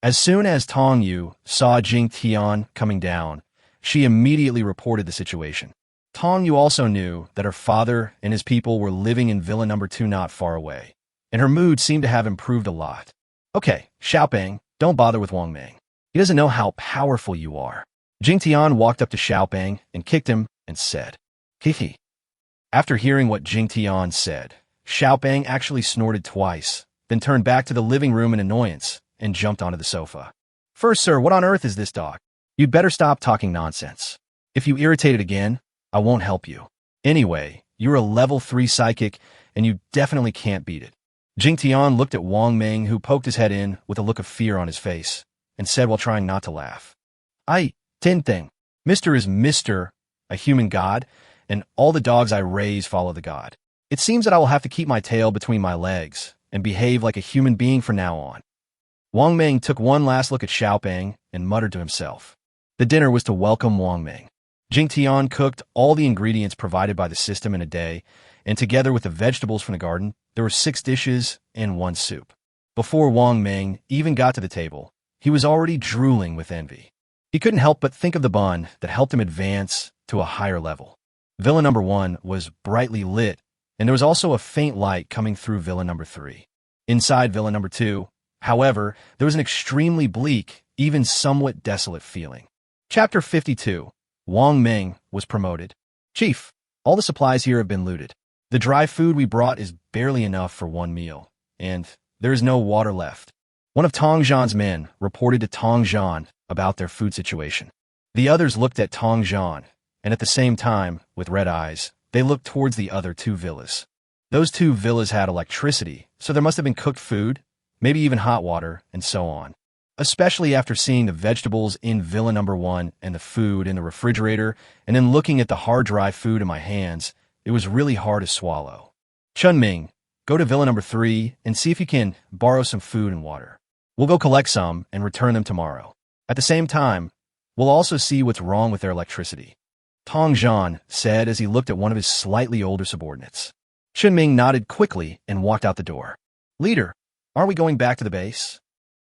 [SPEAKER 1] As soon as Tong Yu saw Jingtian coming down, she immediately reported the situation. Tong Yu also knew that her father and his people were living in Villa Number 2 not far away, and her mood seemed to have improved a lot. Okay, Xiaoping, don't bother with Wong Ming. He doesn't know how powerful you are. Jingtian walked up to Xiaoping and kicked him and said, Hihi. After hearing what Jingtian said, Xiaoping actually snorted twice, then turned back to the living room in annoyance and jumped onto the sofa. First, sir, what on earth is this dog? You'd better stop talking nonsense. If you irritate it again, I won't help you. Anyway, you're a level 3 psychic, and you definitely can't beat it. Jingtian looked at Wong Ming, who poked his head in with a look of fear on his face, and said while trying not to laugh, Tin thing. Mr. is Mr., a human god, and all the dogs I raise follow the god. It seems that I will have to keep my tail between my legs and behave like a human being from now on. Wong Ming took one last look at Xiaoping and muttered to himself. The dinner was to welcome Wong Ming. Jingtian cooked all the ingredients provided by the system in a day, and together with the vegetables from the garden, there were 6 dishes and 1 soup. Before Wong Ming even got to the table, he was already drooling with envy. He couldn't help but think of the bun that helped him advance to a higher level. Villa number 1 was brightly lit, and there was also a faint light coming through Villa number 3. Inside Villa number 2, however, there was an extremely bleak, even somewhat desolate feeling. Chapter 52. Wong Ming was promoted. Chief, all the supplies here have been looted. The dry food we brought is barely enough for 1 meal, and there is no water left. One of Tong Zhan's men reported to Tong Zhan about their food situation. The others looked at Tong Zhan, and at the same time, with red eyes, they looked towards the other 2 villas. Those 2 villas had electricity, so there must have been cooked food, maybe even hot water, and so on. Especially after seeing the vegetables in Villa number 1 and the food in the refrigerator, and then looking at the hard dry food in my hands, it was really hard to swallow. Chun Ming, go to Villa number 3 and see if you can borrow some food and water. We'll go collect some and return them tomorrow. At the same time, we'll also see what's wrong with their electricity. Tong Zhan said as he looked at one of his slightly older subordinates. Chun Ming nodded quickly and walked out the door. Leader, aren't we going back to the base?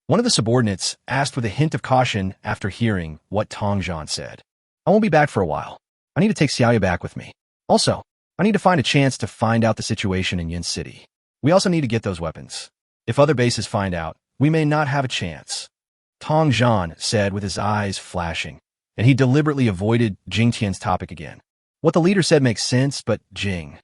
[SPEAKER 1] One of the subordinates asked with a hint of caution after hearing what Tong Zhan said. I won't be back for a while. I need to take Xiaoya back with me. Also, I need to find a chance to find out the situation in Yin City. We also need to get those weapons. If other bases find out, we may not have a chance. Tong Zhan said with his eyes flashing, and he deliberately avoided Jingtian's topic again. What the leader said makes sense, but Jing.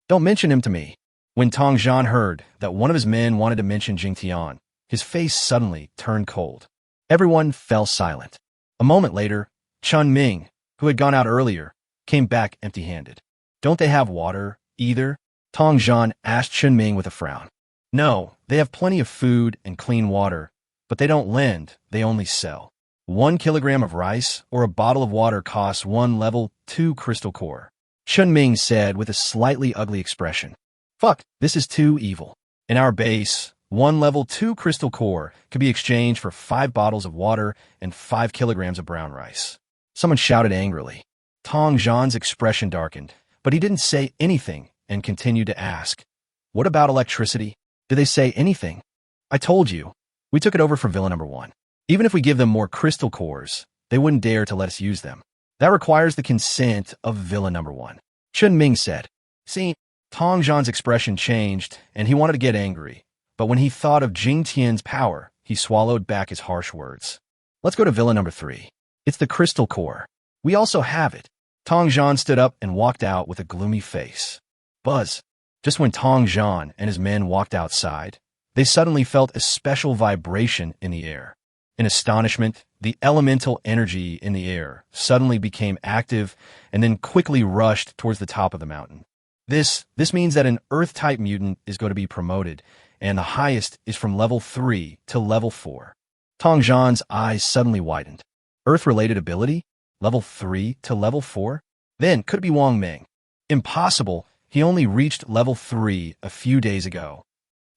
[SPEAKER 1] Don't mention him to me. When Tong Zhan heard that one of his men wanted to mention Jingtian, his face suddenly turned cold. Everyone fell silent. A moment later, Chun Ming, who had gone out earlier, came back empty-handed. Don't they have water, either? Tong Zhan asked Chun Ming with a frown. No, they have plenty of food and clean water, but they don't lend, they only sell. 1 kilogram of rice or a bottle of water costs 1 level 2 crystal core. Chun Ming said with a slightly ugly expression. Fuck, this is too evil. In our base, 1 level 2 crystal core could be exchanged for 5 bottles of water and 5 kilograms of brown rice. Someone shouted angrily. Tong Zhan's expression darkened, but he didn't say anything and continued to ask, what about electricity? Did they say anything? I told you. We took it over for Villa number 1. Even if we give them more crystal cores, they wouldn't dare to let us use them. That requires the consent of Villa number 1. Chun Ming said. See, Tong Zhan's expression changed, and he wanted to get angry. But when he thought of Jingtian's power, he swallowed back his harsh words. Let's go to Villa number 3. It's the crystal core. We also have it. Tong Zhan stood up and walked out with a gloomy face. Buzz. Just when Tong Zhan and his men walked outside, they suddenly felt a special vibration in the air. In astonishment, the elemental energy in the air suddenly became active and then quickly rushed towards the top of the mountain. This means that an Earth-type mutant is going to be promoted, and the highest is from level 3 to level 4. Tong Zhan's eyes suddenly widened. Earth-related ability? Level 3 to level 4? Then, could it be Wong Ming? Impossible. He only reached level 3 a few days ago.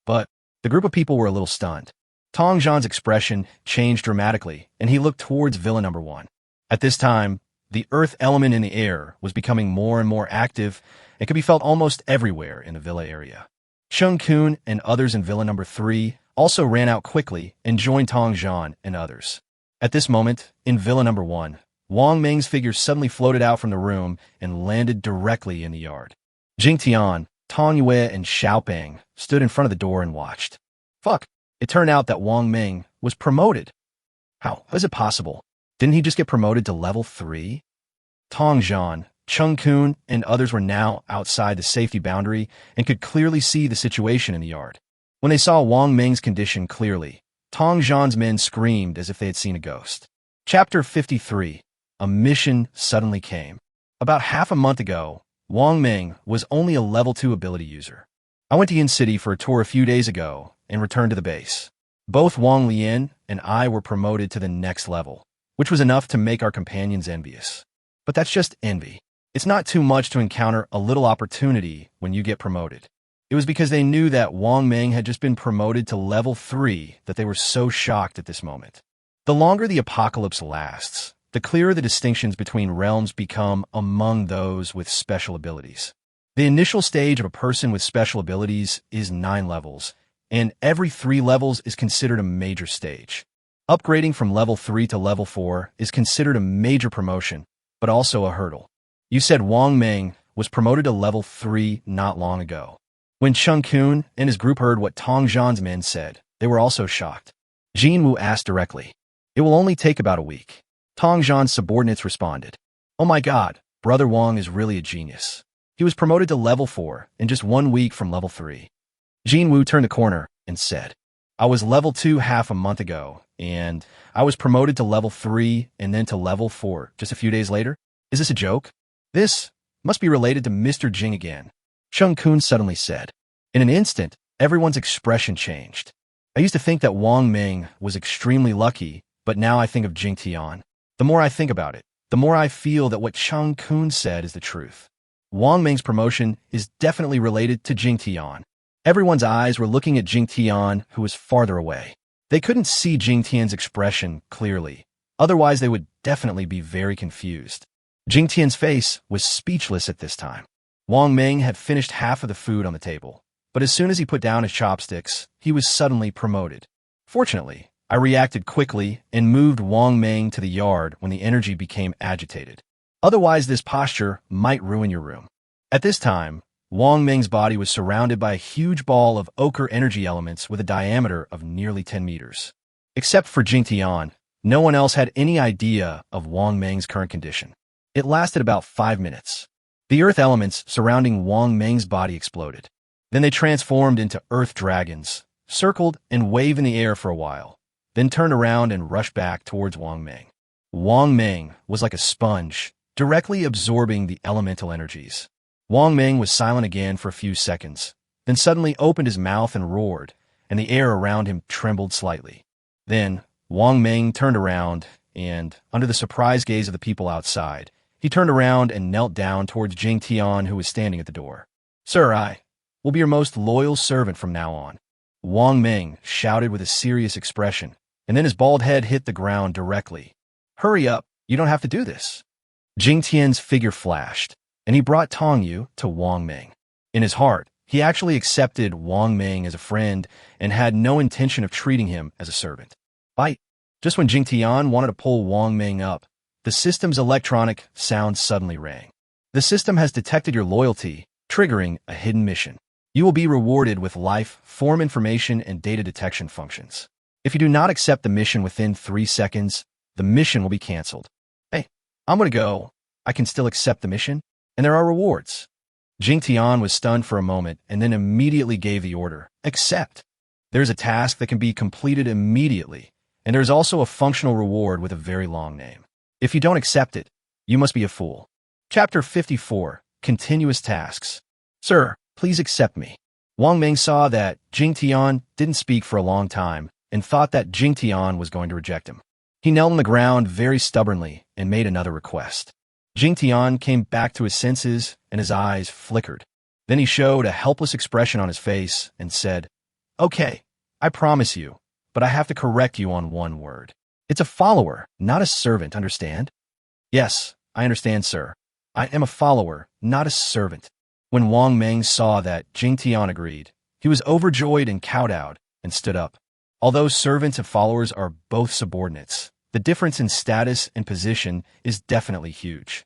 [SPEAKER 1] But the group of people were a little stunned. Tong Zhan's expression changed dramatically, and he looked towards Villa number 1. At this time, the earth element in the air was becoming more and more active and could be felt almost everywhere in the villa area. Chungkun and others in Villa number 3 also ran out quickly and joined Tong Zhan and others. At this moment, in Villa number 1, Wong Ming's figure suddenly floated out from the room and landed directly in the yard. Jingtian, Tong Yu and Xiaoping stood in front of the door and watched. Fuck. It turned out that Ming was promoted. How is it possible? Didn't he just get promoted to level 3? Tong Zhan, Chungkun, and others were now outside the safety boundary and could clearly see the situation in the yard. When they saw Ming's condition clearly, Tong Zhan's men screamed as if they had seen a ghost. Chapter 53. A mission suddenly came. About half a month ago, Ming was only a level 2 ability user. I went to Yin City for a tour a few days ago and returned to the base. Both Leian and I were promoted to the next level, which was enough to make our companions envious. But that's just envy. It's not too much to encounter a little opportunity when you get promoted. It was because they knew that Ming had just been promoted to level 3 that they were so shocked at this moment. The longer the apocalypse lasts, the clearer the distinctions between realms become among those with special abilities. The initial stage of a person with special abilities is 9 levels, and every 3 levels is considered a major stage. Upgrading from level 3 to level 4 is considered a major promotion, but also a hurdle. You said Ming was promoted to level 3 not long ago. When Chungkun and his group heard what Tong Zhan's men said, they were also shocked. Jinwu asked directly. It will only take about a week. Tong Zhan's subordinates responded. Oh my god, Brother Wong is really a genius. He was promoted to level 4 in just 1 week from level 3. Jinwu turned the corner and said, I was level 2 half a month ago, and I was promoted to level 3 and then to level 4 just a few days later. Is this a joke? This must be related to Mr. Jing again. Chungkun suddenly said. In an instant, everyone's expression changed. I used to think that Ming was extremely lucky, but now I think of Jingtian. The more I think about it, the more I feel that what Chungkun said is the truth. Ming's promotion is definitely related to Jingtian. Everyone's eyes were looking at Jingtian, who was farther away. They couldn't see Jingtian's expression clearly, otherwise they would definitely be very confused. Jingtian's face was speechless at this time. Ming had finished half of the food on the table, but as soon as he put down his chopsticks, he was suddenly promoted. Fortunately, I reacted quickly and moved Ming to the yard when the energy became agitated. Otherwise, this posture might ruin your room. At this time, Ming's body was surrounded by a huge ball of ochre energy elements with a diameter of nearly 10 meters. Except for Jingtian, no one else had any idea of Ming's current condition. It lasted about 5 minutes. The earth elements surrounding Ming's body exploded. Then they transformed into earth dragons, circled and waved in the air for a while, then turned around and rushed back towards Ming. Ming was like a sponge, directly absorbing the elemental energies. Ming was silent again for a few seconds, then suddenly opened his mouth and roared, and the air around him trembled slightly. Then Ming turned around, and, under the surprised gaze of the people outside, he turned around and knelt down towards Jingtian, who was standing at the door. Sir, I will be your most loyal servant from now on. Ming shouted with a serious expression, and then his bald head hit the ground directly. Hurry up, you don't have to do this. Jingtian's figure flashed, and he brought Tong Yu to Ming. In his heart, he actually accepted Ming as a friend and had no intention of treating him as a servant. Just when Jingtian wanted to pull Ming up, the system's electronic sound suddenly rang. The system has detected your loyalty, triggering a hidden mission. You will be rewarded with life, form information, and data detection functions. If you do not accept the mission within 3 seconds, the mission will be canceled. Hey, I'm gonna go. I can still accept the mission, and there are rewards. Jingtian was stunned for a moment and then immediately gave the order, accept. There's a task that can be completed immediately, and there's also a functional reward with a very long name. If you don't accept it, you must be a fool. Chapter 54. Continuous Tasks. Sir, please accept me. Ming saw that Jingtian didn't speak for a long time and thought that Jingtian was going to reject him. He knelt on the ground very stubbornly and made another request. Jingtian came back to his senses and his eyes flickered. Then he showed a helpless expression on his face and said, Okay, I promise you, but I have to correct you on one word. It's a follower, not a servant, understand? Yes, I understand, sir. I am a follower, not a servant. When Ming saw that Jingtian agreed, he was overjoyed and kowtowed and stood up. Although servants and followers are both subordinates, the difference in status and position is definitely huge.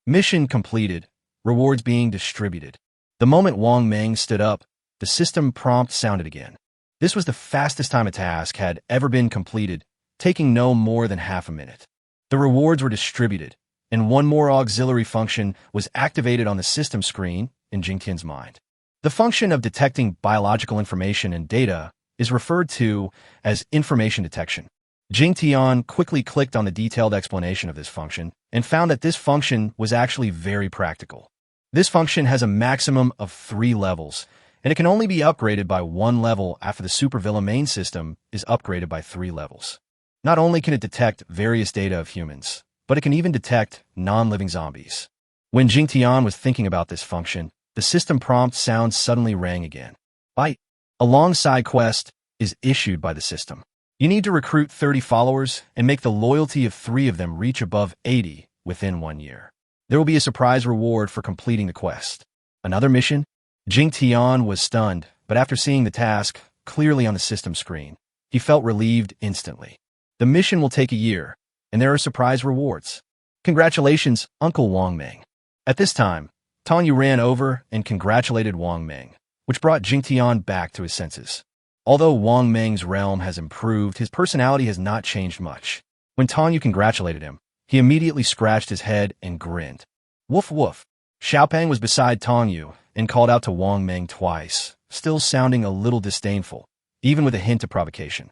[SPEAKER 1] Mission completed, rewards being distributed. The moment Wong Ming stood up, the system prompt sounded again. This was the fastest time a task had ever been completed, taking no more than half a minute. The rewards were distributed, and one more auxiliary function was activated on the system screen in Jingtian's mind. The function of detecting biological information and data is referred to as information detection. Jingtian quickly clicked on the detailed explanation of this function and found that this function was actually very practical. This function has a maximum of 3 levels, and it can only be upgraded by 1 level after the supervillain main system is upgraded by 3 levels. Not only can it detect various data of humans, but it can even detect non-living zombies. When Jingtian was thinking about this function, the system prompt sound suddenly rang again. A alongside quest is issued by the system. You need to recruit 30 followers and make the loyalty of 3 of them reach above 80 within 1 year. There will be a surprise reward for completing the quest. Another mission? Jingtian was stunned, but after seeing the task clearly on the system screen, he felt relieved instantly. The mission will take a year, and there are surprise rewards. Congratulations, Uncle Wong Ming. At this time, Tong Yu ran over and congratulated Wong Ming, which brought Jingtian back to his senses. Although Wong Ming's realm has improved, his personality has not changed much. When Tong Yu congratulated him, he immediately scratched his head and grinned. Woof woof. Xiaopeng was beside Tong Yu and called out to Wong Ming twice, still sounding a little disdainful, even with a hint of provocation.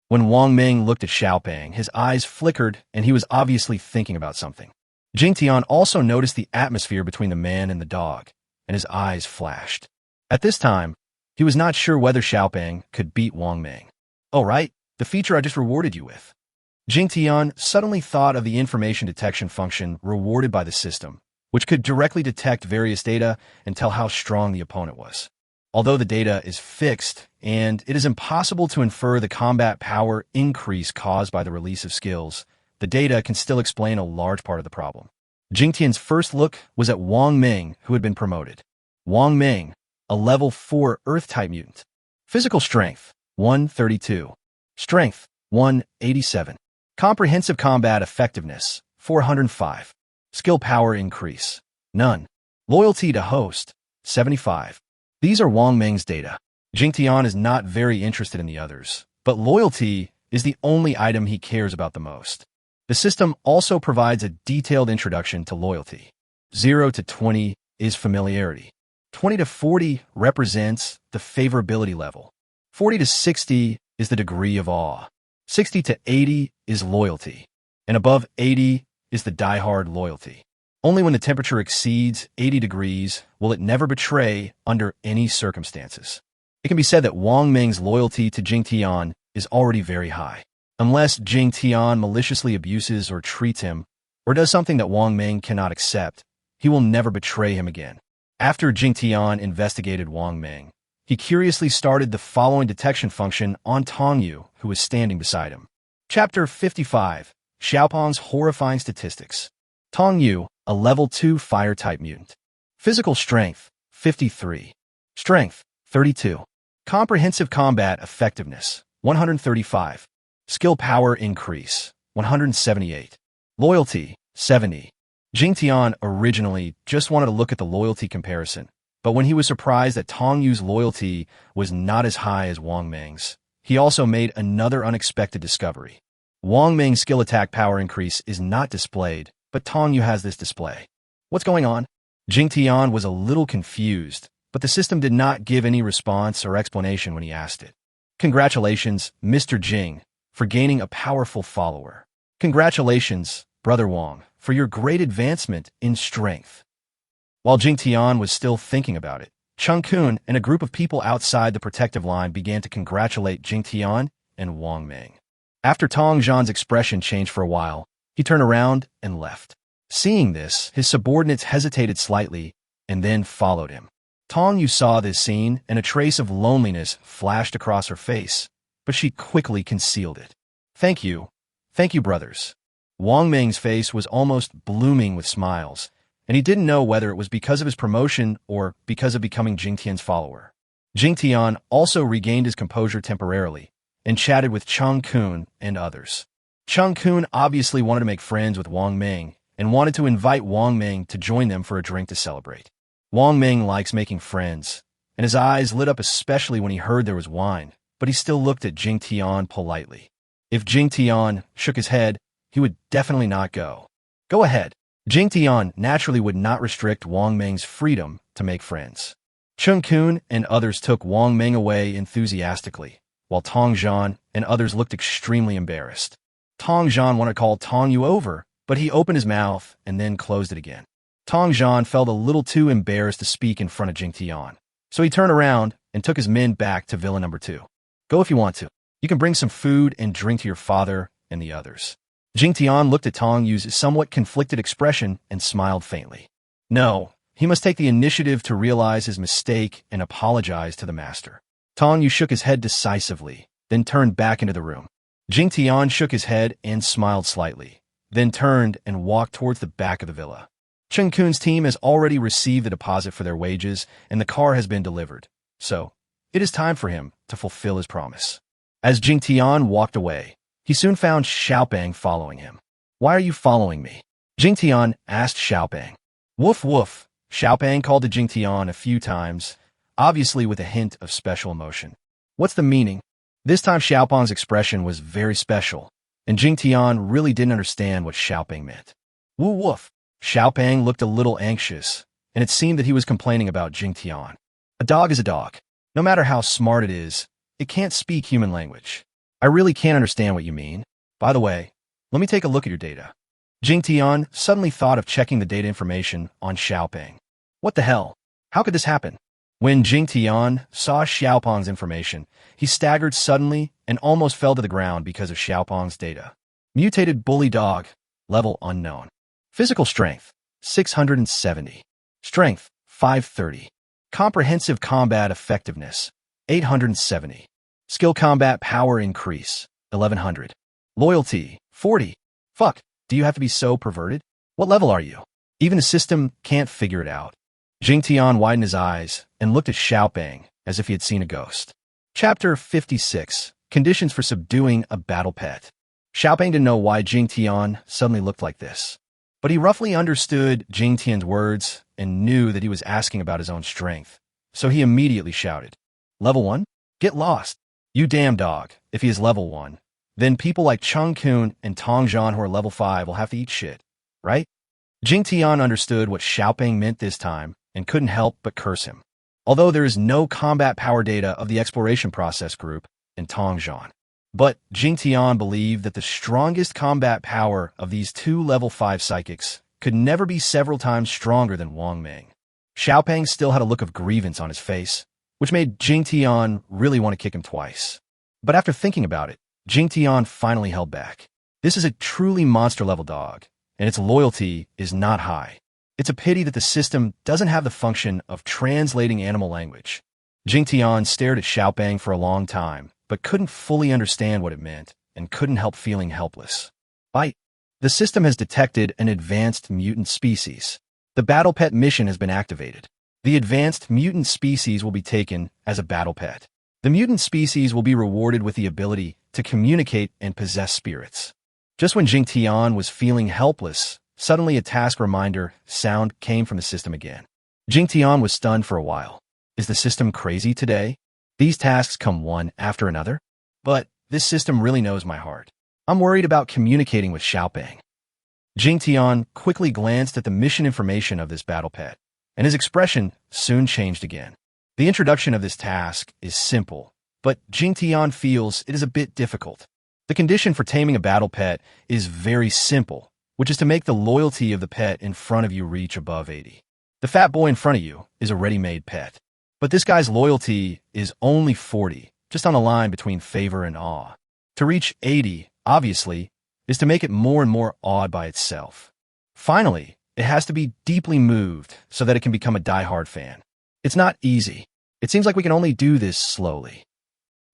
[SPEAKER 1] When Wong Ming looked at Xiaopeng, his eyes flickered and he was obviously thinking about something. Jingtian also noticed the atmosphere between the man and the dog, and his eyes flashed. At this time, he was not sure whether Xiaopeng could beat Wong Ming. Oh right, the feature I just rewarded you with. Jingtian suddenly thought of the information detection function rewarded by the system, which could directly detect various data and tell how strong the opponent was. Although the data is fixed, and it is impossible to infer the combat power increase caused by the release of skills, the data can still explain a large part of the problem. Jingtian's first look was at Wong Ming, who had been promoted. Wong Ming, a level 4 Earth-type mutant. Physical strength, 132. Strength, 187. Comprehensive combat effectiveness, 405. Skill power increase, none. Loyalty to host, 75. These are Wong Ming's data. Jingtian is not very interested in the others, but loyalty is the only item he cares about the most. The system also provides a detailed introduction to loyalty. 0 to 20 is familiarity. 20 to 40 represents the favorability level. 40 to 60 is the degree of awe. 60 to 80 is loyalty. And above 80 is the die-hard loyalty. Only when the temperature exceeds 80 degrees will it never betray under any circumstances. It can be said that Wong Ming's loyalty to Jingtian is already very high. Unless Jingtian maliciously abuses or treats him, or does something that Wong Ming cannot accept, he will never betray him again. After Jingtian investigated Wong Ming, he curiously started the following detection function on Tong Yu, who was standing beside him. Chapter 55, Xiaopeng's Horrifying Statistics. Tong Yu, a level 2 fire-type mutant. Physical strength, 53. Strength, 32. Comprehensive combat effectiveness, 135. Skill power increase, 178. Loyalty, 70. Jingtian originally just wanted to look at the loyalty comparison, but when he was surprised that Tong Yu's loyalty was not as high as Wong Ming's, he also made another unexpected discovery. Wong Ming's skill attack power increase is not displayed, but Tong Yu has this display. What's going on? Jingtian was a little confused, but the system did not give any response or explanation when he asked it. Congratulations, Mr. Jing, for gaining a powerful follower. Congratulations, Brother Wong, for your great advancement in strength. While Jingtian was still thinking about it, Chungkun and a group of people outside the protective line began to congratulate Jingtian and Wong Ming. After Tong Zhan's expression changed for a while, he turned around and left. Seeing this, his subordinates hesitated slightly and then followed him. Tong Yu saw this scene and a trace of loneliness flashed across her face, but she quickly concealed it. Thank you, brothers. Wong Ming's face was almost blooming with smiles, and he didn't know whether it was because of his promotion or because of becoming Jingtian's follower. Jingtian also regained his composure temporarily and chatted with Chungkun and others. Chungkun obviously wanted to make friends with Wong Ming and wanted to invite Wong Ming to join them for a drink to celebrate. Wong Ming likes making friends, and his eyes lit up especially when he heard there was wine, but he still looked at Jingtian politely. If Jingtian shook his head, he would definitely not go. Go ahead. Jingtian naturally would not restrict Wong Ming's freedom to make friends. Chungkun and others took Wong Ming away enthusiastically, while Tong Yu and others looked extremely embarrassed. Tong Yu wanted to call Tong Yu over, but he opened his mouth and then closed it again. Tong Yu felt a little too embarrassed to speak in front of Jingtian, so he turned around and took his men back to Villa number 2. Go if you want to. You can bring some food and drink to your father and the others. Jingtian looked at Tong Yu's somewhat conflicted expression and smiled faintly. No, he must take the initiative to realize his mistake and apologize to the master. Tong Yu shook his head decisively, then turned back into the room. Jingtian shook his head and smiled slightly, then turned and walked towards the back of the villa. Chungkun's team has already received the deposit for their wages, and the car has been delivered, so it is time for him to fulfill his promise. As Jingtian walked away, he soon found Xiaopeng following him. Why are you following me? Jingtian asked Xiaopeng. Woof woof, Xiaopeng called to Jingtian a few times, obviously with a hint of special emotion. What's the meaning? This time Xiaopeng's expression was very special, and Jingtian really didn't understand what Xiaopeng meant. Woo woof. Xiaopeng looked a little anxious, and it seemed that he was complaining about Jingtian. A dog is a dog. No matter how smart it is, it can't speak human language. I really can't understand what you mean. By the way, let me take a look at your data. Jingtian suddenly thought of checking the data information on Xiaopeng. What the hell? How could this happen? When Jingtian saw Xiaopeng's information, he staggered suddenly and almost fell to the ground because of Xiaopeng's data. Mutated bully dog, level unknown. Physical strength, 670. Strength, 530. Comprehensive combat effectiveness, 870. Skill combat power increase, 1100. Loyalty, 40. Fuck, do you have to be so perverted? What level are you? Even the system can't figure it out. Jingtian widened his eyes and looked at Xiaopeng as if he had seen a ghost. Chapter 56. Conditions for subduing a battle pet. Xiaopeng didn't know why Jingtian suddenly looked like this, but he roughly understood Jingtian's words and knew that he was asking about his own strength, so he immediately shouted, Level 1? Get lost. You damn dog. If he is level 1, then people like Chungkun and Tong Yu who are level 5 will have to eat shit, right? Jingtian understood what Xiaopeng meant this time and couldn't help but curse him, although there is no combat power data of the exploration process group in Tong Yu. But Jingtian believed that the strongest combat power of these 2 level 5 psychics could never be several times stronger than Wong Ming. Xiaopeng still had a look of grievance on his face, which made Jingtian really want to kick him twice. But after thinking about it, Jingtian finally held back. This is a truly monster-level dog, and its loyalty is not high. It's a pity that the system doesn't have the function of translating animal language. Jingtian stared at Xiaopeng for a long time, but couldn't fully understand what it meant, and couldn't help feeling helpless. Bite. The system has detected an advanced mutant species. The battle pet mission has been activated. The advanced mutant species will be taken as a battle pet. The mutant species will be rewarded with the ability to communicate and possess spirits. Just when Jingtian was feeling helpless, suddenly a task reminder sound came from the system again. Jingtian was stunned for a while. Is the system crazy today? These tasks come one after another? But this system really knows my heart. I'm worried about communicating with Xiaopeng. Jingtian quickly glanced at the mission information of this battle pet, and his expression soon changed again. The introduction of this task is simple, but Jingtian feels it is a bit difficult. The condition for taming a battle pet is very simple, which is to make the loyalty of the pet in front of you reach above 80. The fat boy in front of you is a ready-made pet, but this guy's loyalty is only 40, just on a line between favor and awe. To reach 80, obviously, is to make it more and more awed by itself. Finally, it has to be deeply moved so that it can become a die-hard fan. It's not easy. It seems like we can only do this slowly.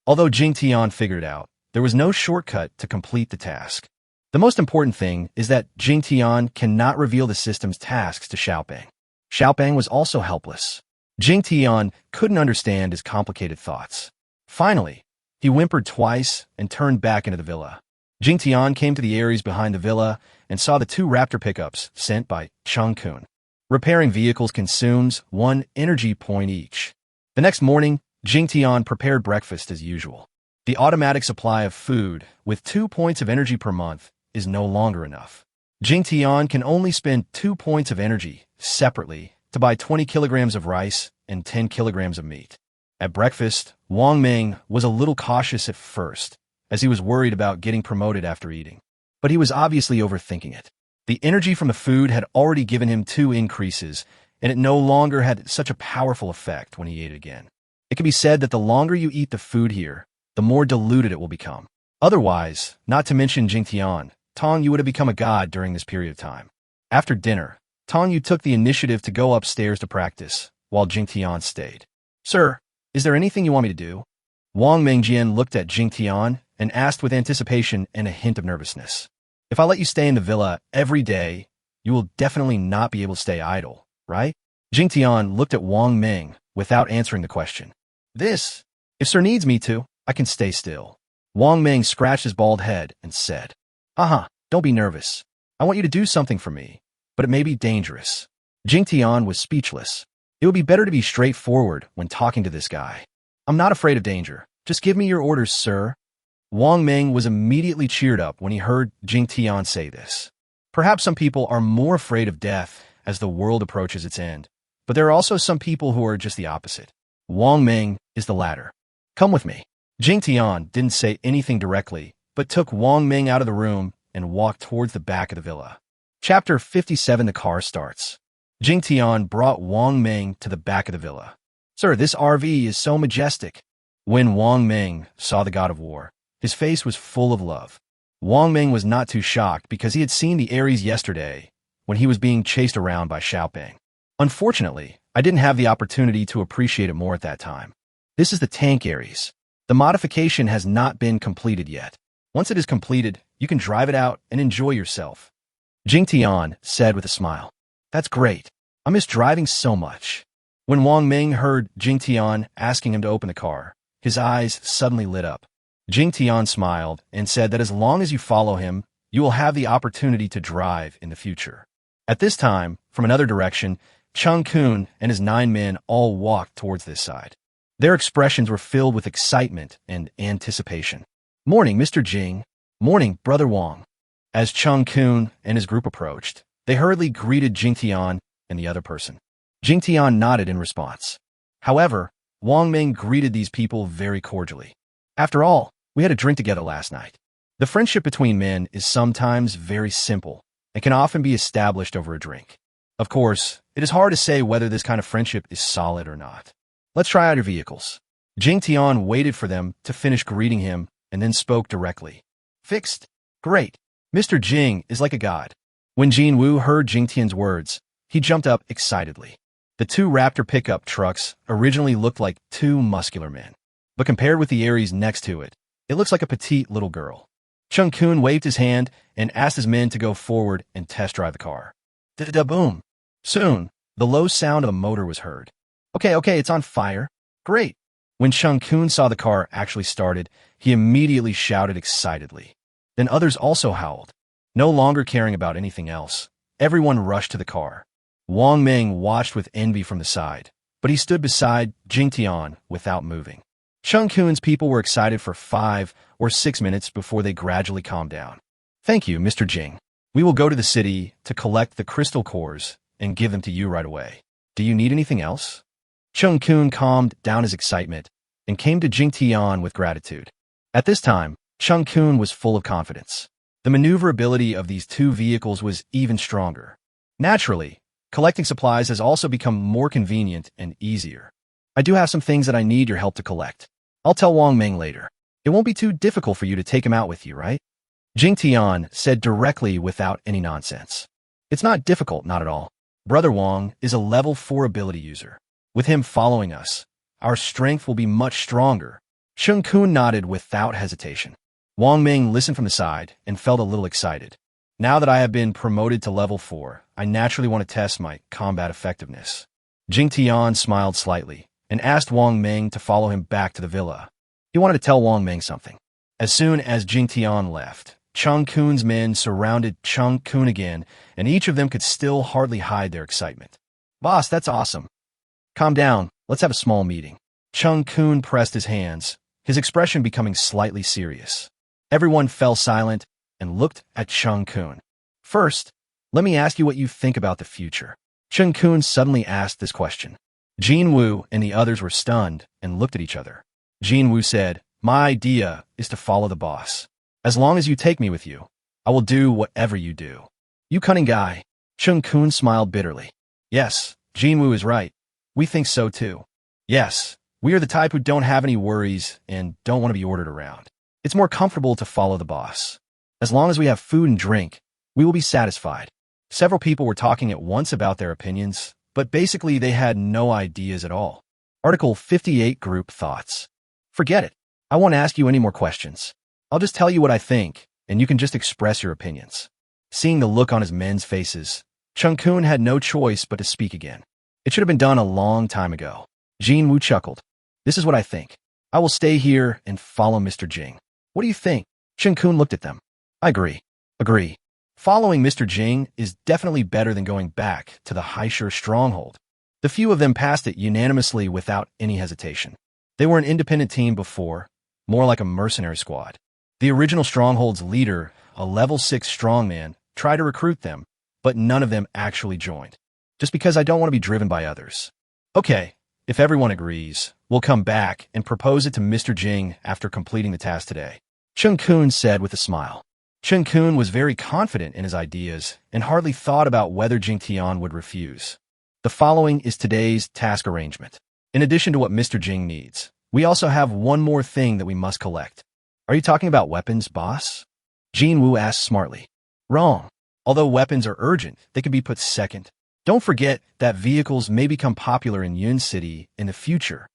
[SPEAKER 1] Although Jingtian figured it out, there was no shortcut to complete the task. The most important thing is that Jingtian cannot reveal the system's tasks to Xiaopeng. Xiaopeng was also helpless. Jingtian couldn't understand his complicated thoughts. Finally, he whimpered twice and turned back into the villa. Jingtian came to the Aries behind the villa and saw the 2 raptor pickups sent by Chungkun. Repairing vehicles consumes 1 energy point each. The next morning, Jingtian prepared breakfast as usual. The automatic supply of food, with 2 points of energy per month, is no longer enough. Jingtian can only spend 2 points of energy, separately, to buy 20 kilograms of rice and 10 kilograms of meat. At breakfast, Ming was a little cautious at first, as he was worried about getting promoted after eating. But he was obviously overthinking it. The energy from the food had already given him 2 increases, and it no longer had such a powerful effect when he ate it again. It can be said that the longer you eat the food here, the more diluted it will become. Otherwise, not to mention Jingtian, Tong Yu would have become a god during this period of time. After dinner, Tong Yu took the initiative to go upstairs to practice, while Jingtian stayed. "Sir, is there anything you want me to do?" Wong Mingjian looked at Jingtian and asked with anticipation and a hint of nervousness. "If I let you stay in the villa every day, you will definitely not be able to stay idle, right?" Jingtian looked at Wong Ming without answering the question. If sir needs me to, I can stay still." Wong Ming scratched his bald head and said, Don't be nervous. I want you to do something for me, but it may be dangerous." Jingtian was speechless. It would be better to be straightforward when talking to this guy. "I'm not afraid of danger. Just give me your orders, sir." Wong Ming was immediately cheered up when he heard Jingtian say this. Perhaps some people are more afraid of death as the world approaches its end, but there are also some people who are just the opposite. Wong Ming is the latter. "Come with me." Jingtian didn't say anything directly, but took Wong Ming out of the room and walked towards the back of the villa. Chapter 57. The car starts. Jingtian brought Wong Ming to the back of the villa. "Sir, this RV is so majestic." When Wong Ming saw the god of war, his face was full of love. Wong Ming was not too shocked because he had seen the Aries yesterday when he was being chased around by Xiaoping. "Unfortunately, I didn't have the opportunity to appreciate it more at that time. This is the tank Aries. The modification has not been completed yet. Once it is completed, you can drive it out and enjoy yourself." Jingtian said with a smile. "That's great. I miss driving so much." When Wong Ming heard Jingtian asking him to open the car, his eyes suddenly lit up. Jingtian smiled and said that as long as you follow him, you will have the opportunity to drive in the future. At this time, from another direction, Chungkun and his 9 men all walked towards this side. Their expressions were filled with excitement and anticipation. "Morning, Mr. Jing." "Morning, Brother Wong." As Chungkun and his group approached, they hurriedly greeted Jingtian and the other person. Jingtian nodded in response. However, Wong Ming greeted these people very cordially. "After all, we had a drink together last night." The friendship between men is sometimes very simple and can often be established over a drink. Of course, it is hard to say whether this kind of friendship is solid or not. "Let's try out your vehicles." Jingtian waited for them to finish greeting him and then spoke directly. "Fixed? Great. Mr. Jing is like a god." When Jin Wu heard Jingtian's words, he jumped up excitedly. The 2 Raptor pickup trucks originally looked like 2 muscular men, but compared with the Aries next to it, it looks like a petite little girl. Chungkun waved his hand and asked his men to go forward and test drive the car. Da-da-boom. Soon, the low sound of a motor was heard. Okay, it's on fire. Great." When Chungkun saw the car actually started, he immediately shouted excitedly. Then others also howled. No longer caring about anything else, everyone rushed to the car. Wong Ming watched with envy from the side, but he stood beside Jingtian without moving. Chungkun's people were excited for 5 or 6 minutes before they gradually calmed down. "Thank you, Mr. Jing. We will go to the city to collect the crystal cores and give them to you right away. Do you need anything else?" Chungkun calmed down his excitement and came to Jingtian with gratitude. At this time, Chungkun was full of confidence. The maneuverability of these 2 vehicles was even stronger. Naturally, collecting supplies has also become more convenient and easier. "I do have some things that I need your help to collect. I'll tell Wong Ming later. It won't be too difficult for you to take him out with you, right?" Jingtian said directly without any nonsense. "It's not difficult, not at all. Brother Wong is a level 4 ability user. With him following us, our strength will be much stronger." Chungkun nodded without hesitation. Wong Ming listened from the side and felt a little excited. "Now that I have been promoted to level 4, I naturally want to test my combat effectiveness." Jingtian smiled slightly and asked Wong Ming to follow him back to the villa. He wanted to tell Wong Ming something. As soon as Jingtian left, Chungkun's men surrounded Chungkun again, and each of them could still hardly hide their excitement. Boss, that's awesome. Calm down. Let's have a small meeting. Chungkun pressed his hands, his expression becoming slightly serious. Everyone fell silent and looked at Chungkun. First, let me ask you what you think about the future. Chungkun suddenly asked this question. Jinwoo and the others were stunned and looked at each other. Jinwoo said, "My idea is to follow the boss. As long as you take me with you, I will do whatever you do." You cunning guy. Chungkun smiled bitterly. Yes, Jinwoo is right. We think so too. Yes, we are the type who don't have any worries and don't want to be ordered around. It's more comfortable to follow the boss. As long as we have food and drink, we will be satisfied. Several people were talking at once about their opinions, but basically they had no ideas at all. Article 58 Group Thoughts. Forget it. I won't ask you any more questions. I'll just tell you what I think, and you can just express your opinions. Seeing the look on his men's faces, Chungkun had no choice but to speak again. It should have been done a long time ago. Jinwoo chuckled. This is what I think. I will stay here and follow Mr. Jing. What do you think? Chungkun looked at them. I agree. Agree. Following Mr. Jing is definitely better than going back to the Haishur stronghold. The few of them passed it unanimously without any hesitation. They were an independent team before, more like a mercenary squad. The original stronghold's leader, a level 6 strongman, tried to recruit them, but none of them actually joined. Just because I don't want to be driven by others. Okay, if everyone agrees, we'll come back and propose it to Mr. Jing after completing the task today. Chungkun said with a smile. Chungkun was very confident in his ideas and hardly thought about whether Jingtian would refuse. The following is today's task arrangement. In addition to what Mr. Jing needs, we also have one more thing that we must collect. Are you talking about weapons, boss? Jinwoo asked smartly. Wrong. Although weapons are urgent, they can be put second. Don't forget that vehicles may become popular in Yuan City in the future.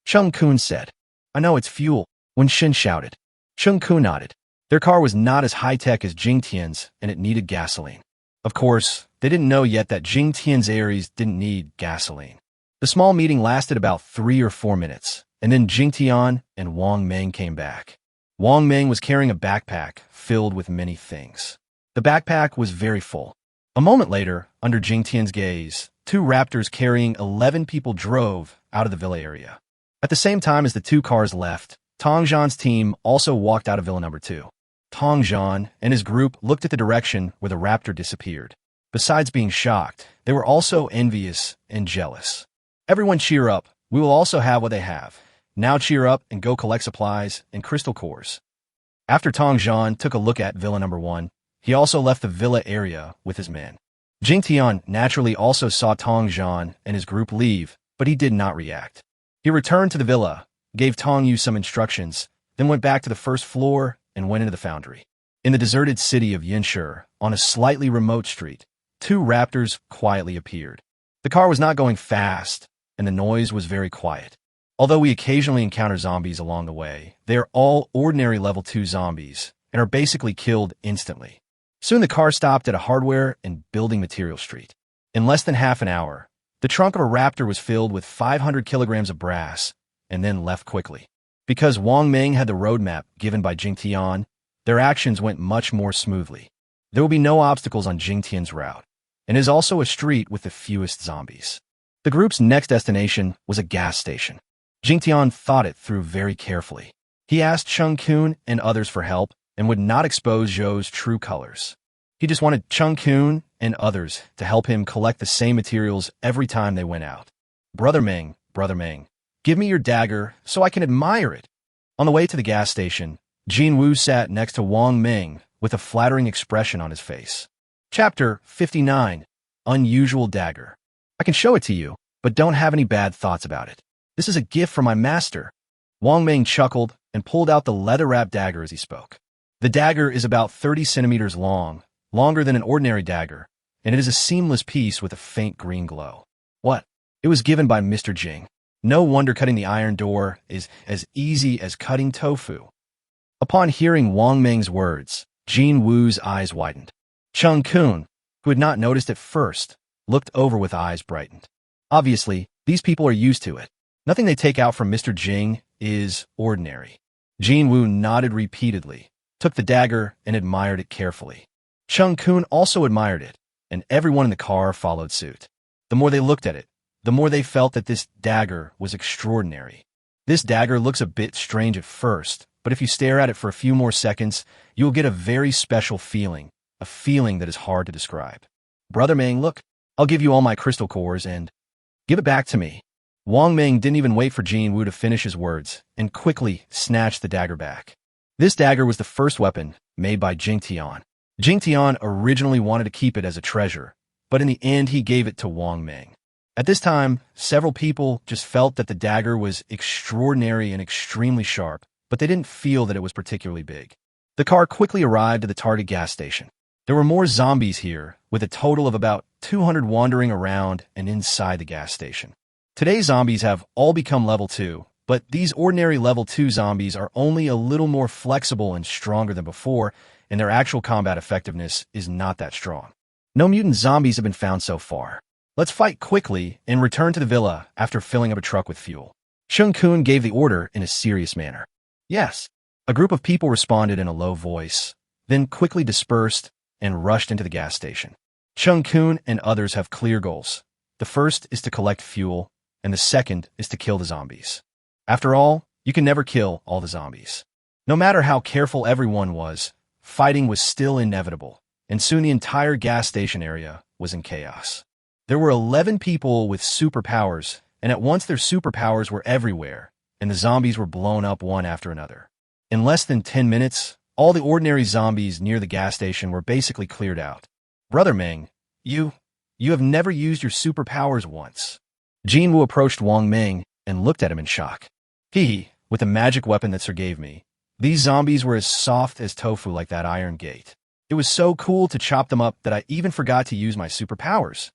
[SPEAKER 1] Chungkun said. I know it's fuel, when Shin shouted. Chungkun nodded. Their car was not as high-tech as Jingtian's, and it needed gasoline. Of course, they didn't know yet that Jingtian's Aries didn't need gasoline. The small meeting lasted about 3 or 4 minutes, and then Jingtian and Wong Ming came back. Wong Ming was carrying a backpack filled with many things. The backpack was very full. A moment later, under Jingtian's gaze, 2 raptors carrying 11 people drove out of the villa area. At the same time as the 2 cars left, Tong Yu's team also walked out of villa number 2. Tong Yu and his group looked at the direction where the raptor disappeared. Besides being shocked, they were also envious and jealous. Everyone cheer up. We will also have what they have. Now cheer up and go collect supplies and crystal cores. After Tong Yu took a look at villa number 1, he also left the villa area with his men. Jingtian naturally also saw Tong Yu and his group leave, but he did not react. He returned to the villa, gave Tong Yu some instructions, then went back to the first floor and went into the foundry. In the deserted city of Yanshi, on a slightly remote street, 2 raptors quietly appeared. The car was not going fast, and the noise was very quiet. Although we occasionally encounter zombies along the way, they are all ordinary level 2 zombies and are basically killed instantly. Soon the car stopped at a hardware and building material street. In less than half an hour, the trunk of a raptor was filled with 500 kilograms of brass and then left quickly. Because Wong Ming had the roadmap given by Jingtian, their actions went much more smoothly. There will be no obstacles on Jingtian's route, and is also a street with the fewest zombies. The group's next destination was a gas station. Jingtian thought it through very carefully. He asked Chungkun and others for help and would not expose Zhou's true colors. He just wanted Chungkun and others to help him collect the same materials every time they went out. Brother Ming, give me your dagger so I can admire it. On the way to the gas station, Jinwoo sat next to Wong Ming with a flattering expression on his face. Chapter 59, Unusual Dagger. I can show it to you, but don't have any bad thoughts about it. This is a gift from my master. Wong Ming chuckled and pulled out the leather-wrapped dagger as he spoke. The dagger is about 30 centimeters long, longer than an ordinary dagger, and it is a seamless piece with a faint green glow. What? It was given by Mr. Jing. No wonder cutting the iron door is as easy as cutting tofu. Upon hearing Wong Ming's words, Jinwoo's eyes widened. Chungkun, who had not noticed at first, looked over with eyes brightened. Obviously, these people are used to it. Nothing they take out from Mr. Jing is ordinary. Jinwoo nodded repeatedly, took the dagger, and admired it carefully. Chungkun also admired it, and everyone in the car followed suit. The more they looked at it, the more they felt that this dagger was extraordinary. This dagger looks a bit strange at first, but if you stare at it for a few more seconds, you will get a very special feeling, a feeling that is hard to describe. Brother Ming, look, I'll give you all my crystal cores and give it back to me. Wong Ming didn't even wait for Jin Wu to finish his words and quickly snatched the dagger back. This dagger was the first weapon made by Jingtian. Jingtian originally wanted to keep it as a treasure, but in the end he gave it to Wong Ming. At this time, several people just felt that the dagger was extraordinary and extremely sharp, but they didn't feel that it was particularly big. The car quickly arrived at the target gas station. There were more zombies here, with a total of about 200 wandering around and inside the gas station. Today's zombies have all become level 2, but these ordinary level 2 zombies are only a little more flexible and stronger than before, and their actual combat effectiveness is not that strong. No mutant zombies have been found so far. Let's fight quickly and return to the villa after filling up a truck with fuel. Chungkun gave the order in a serious manner. Yes. A group of people responded in a low voice, then quickly dispersed and rushed into the gas station. Chungkun and others have clear goals. The first is to collect fuel, and the second is to kill the zombies. After all, you can never kill all the zombies. No matter how careful everyone was, fighting was still inevitable, and soon the entire gas station area was in chaos. There were 11 people with superpowers, and at once their superpowers were everywhere, and the zombies were blown up one after another. In less than 10 minutes, all the ordinary zombies near the gas station were basically cleared out. Brother Ming, you have never used your superpowers once. Jin Wu approached Wong Ming and looked at him in shock. With the magic weapon that Sir gave me, these zombies were as soft as tofu like that iron gate. It was so cool to chop them up that I even forgot to use my superpowers.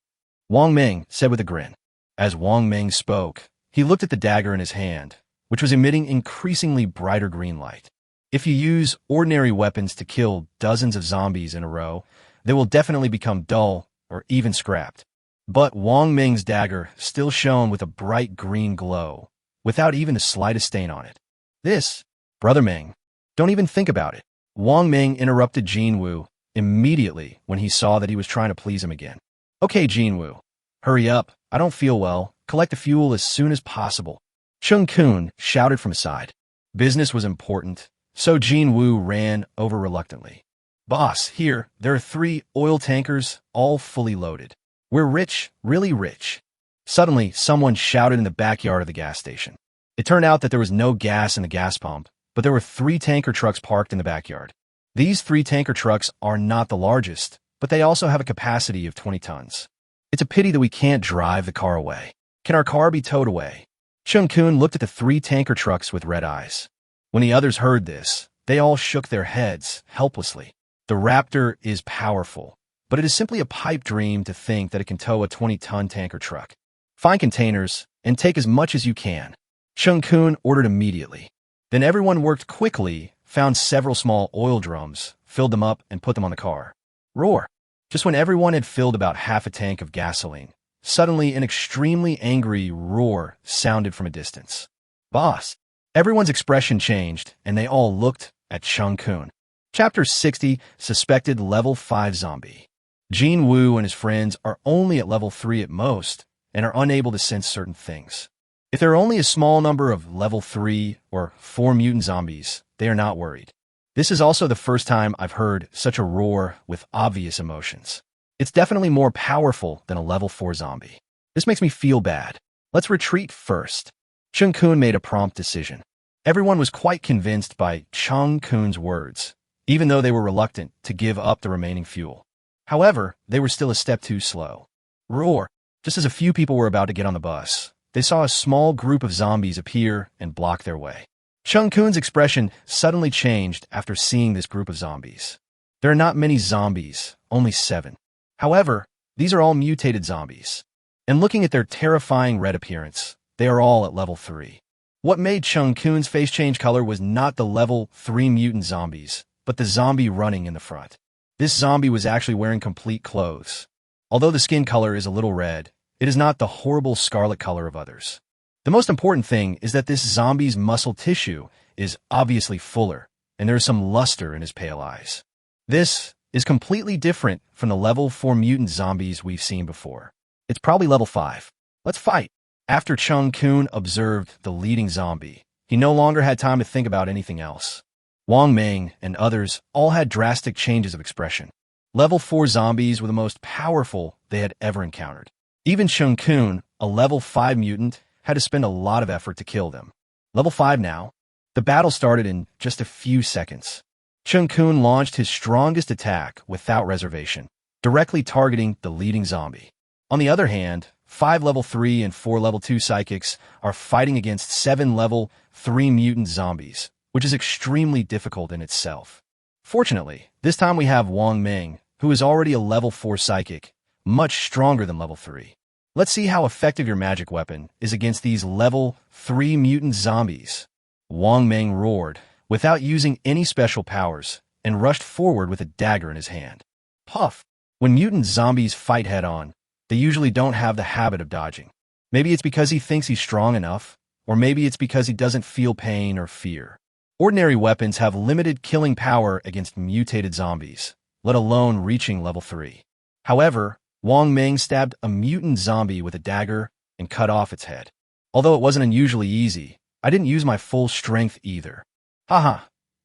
[SPEAKER 1] Wong Ming said with a grin. As Wong Ming spoke, he looked at the dagger in his hand, which was emitting increasingly brighter green light. If you use ordinary weapons to kill dozens of zombies in a row, they will definitely become dull or even scrapped. But Wong Ming's dagger still shone with a bright green glow, without even the slightest stain on it. This, Brother Ming, don't even think about it. Wong Ming interrupted Jin Wu immediately when he saw that he was trying to please him again. Okay, Jin Wu, hurry up. I don't feel well. Collect the fuel as soon as possible. Chungkun shouted from aside. Business was important, so Jin Wu ran over reluctantly. Boss, here, there are 3 oil tankers, all fully loaded. We're rich, really rich. Suddenly, someone shouted in the backyard of the gas station. It turned out that there was no gas in the gas pump, but there were 3 tanker trucks parked in the backyard. These 3 tanker trucks are not the largest, but they also have a capacity of 20 tons. It's a pity that we can't drive the car away. Can our car be towed away? Chungkun looked at the 3 tanker trucks with red eyes. When the others heard this, they all shook their heads helplessly. The Raptor is powerful, but it is simply a pipe dream to think that it can tow a 20-ton tanker truck. Find containers and take as much as you can. Chungkun ordered immediately. Then everyone worked quickly, found several small oil drums, filled them up, and put them on the car. Roar! Just when everyone had filled about half a tank of gasoline, suddenly an extremely angry roar sounded from a distance. Boss! Everyone's expression changed, and they all looked at Chungkun. Chapter 60, Suspected Level 5 Zombie. Jin Wu and his friends are only at level 3 at most, and are unable to sense certain things. If there are only a small number of level 3 or 4 mutant zombies, they are not worried. This is also the first time I've heard such a roar with obvious emotions. It's definitely more powerful than a level 4 zombie. This makes me feel bad. Let's retreat first. Chungkun made a prompt decision. Everyone was quite convinced by Chungkun's words, even though they were reluctant to give up the remaining fuel. However, they were still a step too slow. Roar! Just as a few people were about to get on the bus, they saw a small group of zombies appear and block their way. Chungkun's expression suddenly changed after seeing this group of zombies. There are not many zombies, only 7. However, these are all mutated zombies. And looking at their terrifying red appearance, they are all at level 3. What made Chungkun's face change color was not the level 3 mutant zombies, but the zombie running in the front. This zombie was actually wearing complete clothes. Although the skin color is a little red, it is not the horrible scarlet color of others. The most important thing is that this zombie's muscle tissue is obviously fuller, and there is some luster in his pale eyes. This is completely different from the level 4 mutant zombies we've seen before. It's probably level 5. Let's fight. After Chungkun observed the leading zombie, he no longer had time to think about anything else. Wong, Ming, and others all had drastic changes of expression. Level 4 zombies were the most powerful they had ever encountered. Even Chungkun, a level 5 mutant, had to spend a lot of effort to kill them. Level 5 now. The battle started in just a few seconds. Chungkun launched his strongest attack without reservation, directly targeting the leading zombie. On the other hand, 5 level 3 and 4 level 2 psychics are fighting against 7 level 3 mutant zombies, which is extremely difficult in itself. Fortunately, this time we have Wong Ming, who is already a level 4 psychic, much stronger than level 3. Let's see how effective your magic weapon is against these level 3 mutant zombies. Wong Ming roared, without using any special powers, and rushed forward with a dagger in his hand. Puff! When mutant zombies fight head-on, they usually don't have the habit of dodging. Maybe it's because he thinks he's strong enough, or maybe it's because he doesn't feel pain or fear. Ordinary weapons have limited killing power against mutated zombies, let alone reaching level 3. However, Wong Ming stabbed a mutant zombie with a dagger and cut off its head. Although it wasn't unusually easy, I didn't use my full strength either. Haha,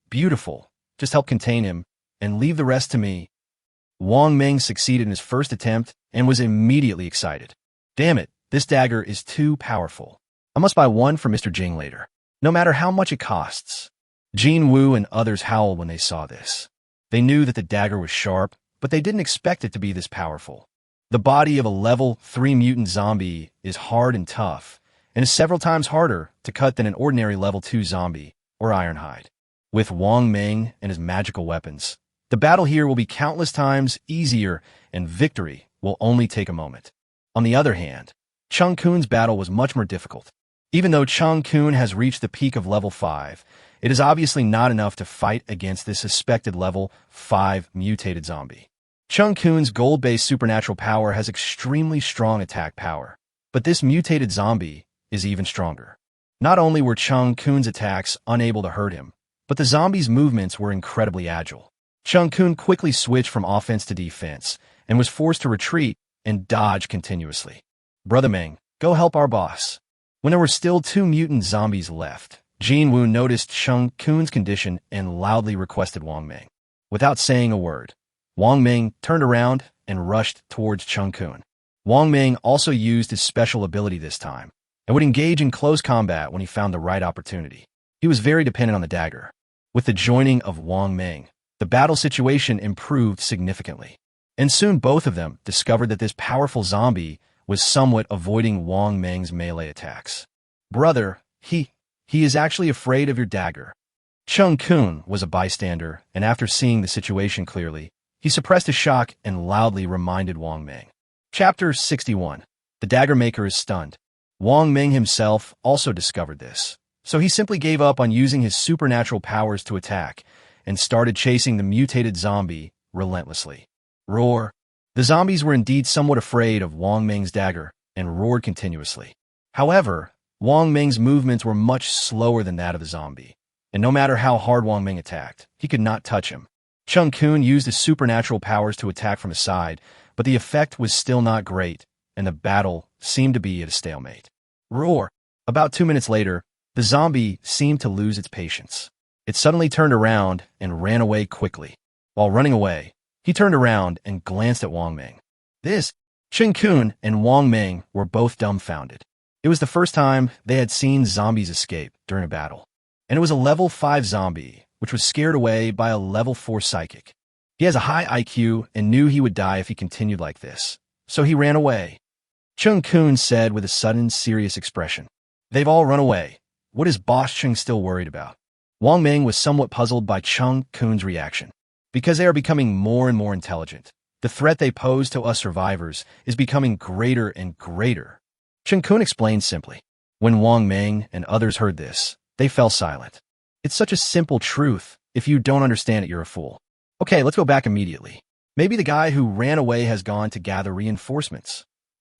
[SPEAKER 1] beautiful. Just help contain him, and leave the rest to me. Wong Ming succeeded in his first attempt and was immediately excited. Damn it, this dagger is too powerful. I must buy one for Mr. Jing later, no matter how much it costs. Jin Wu and others howled when they saw this. They knew that the dagger was sharp, but they didn't expect it to be this powerful. The body of a level 3 mutant zombie is hard and tough, and is several times harder to cut than an ordinary level 2 zombie or Ironhide. With Wong Ming and his magical weapons, the battle here will be countless times easier, and victory will only take a moment. On the other hand, Chungkun's battle was much more difficult. Even though Chungkun has reached the peak of level 5, it is obviously not enough to fight against this suspected level 5 mutated zombie. Chungkun's gold-based supernatural power has extremely strong attack power, but this mutated zombie is even stronger. Not only were Chungkun's attacks unable to hurt him, but the zombie's movements were incredibly agile. Chungkun quickly switched from offense to defense and was forced to retreat and dodge continuously. Brother Ming, go help our boss. When there were still 2 mutant zombies left, Jin Wu noticed Chungkun's condition and loudly requested Wong Ming. Without saying a word, Wong Ming turned around and rushed towards Chungkun. Wong Ming also used his special ability this time, and would engage in close combat when he found the right opportunity. He was very dependent on the dagger. With the joining of Wong Ming, the battle situation improved significantly, and soon both of them discovered that this powerful zombie was somewhat avoiding Wong Ming's melee attacks. Brother, he is actually afraid of your dagger. Chungkun was a bystander, and after seeing the situation clearly, he suppressed his shock and loudly reminded Wong Ming. Chapter 61. The Dagger Maker is stunned. Wong Ming himself also discovered this, so he simply gave up on using his supernatural powers to attack and started chasing the mutated zombie relentlessly. Roar. The zombies were indeed somewhat afraid of Wong Ming's dagger and roared continuously. However, Wong Ming's movements were much slower than that of the zombie, and no matter how hard Wong Ming attacked, he could not touch him. Chungkun used his supernatural powers to attack from his side, but the effect was still not great, and the battle seemed to be at a stalemate. Roar! About 2 minutes later, the zombie seemed to lose its patience. It suddenly turned around and ran away quickly. While running away, he turned around and glanced at Wong Ming. Chungkun and Wong Ming were both dumbfounded. It was the first time they had seen zombies escape during a battle, and it was a level 5 zombie, which was scared away by a level 4 psychic. He has a high IQ and knew he would die if he continued like this, so he ran away. Chungkun said with a sudden serious expression. They've all run away. What is Boss Chung still worried about? Wong Ming was somewhat puzzled by Chungkun's reaction. Because they are becoming more and more intelligent, the threat they pose to us survivors is becoming greater and greater. Chungkun explained simply. When Wong Ming and others heard this, they fell silent. It's such a simple truth. If you don't understand it, you're a fool. Okay, let's go back immediately. Maybe the guy who ran away has gone to gather reinforcements.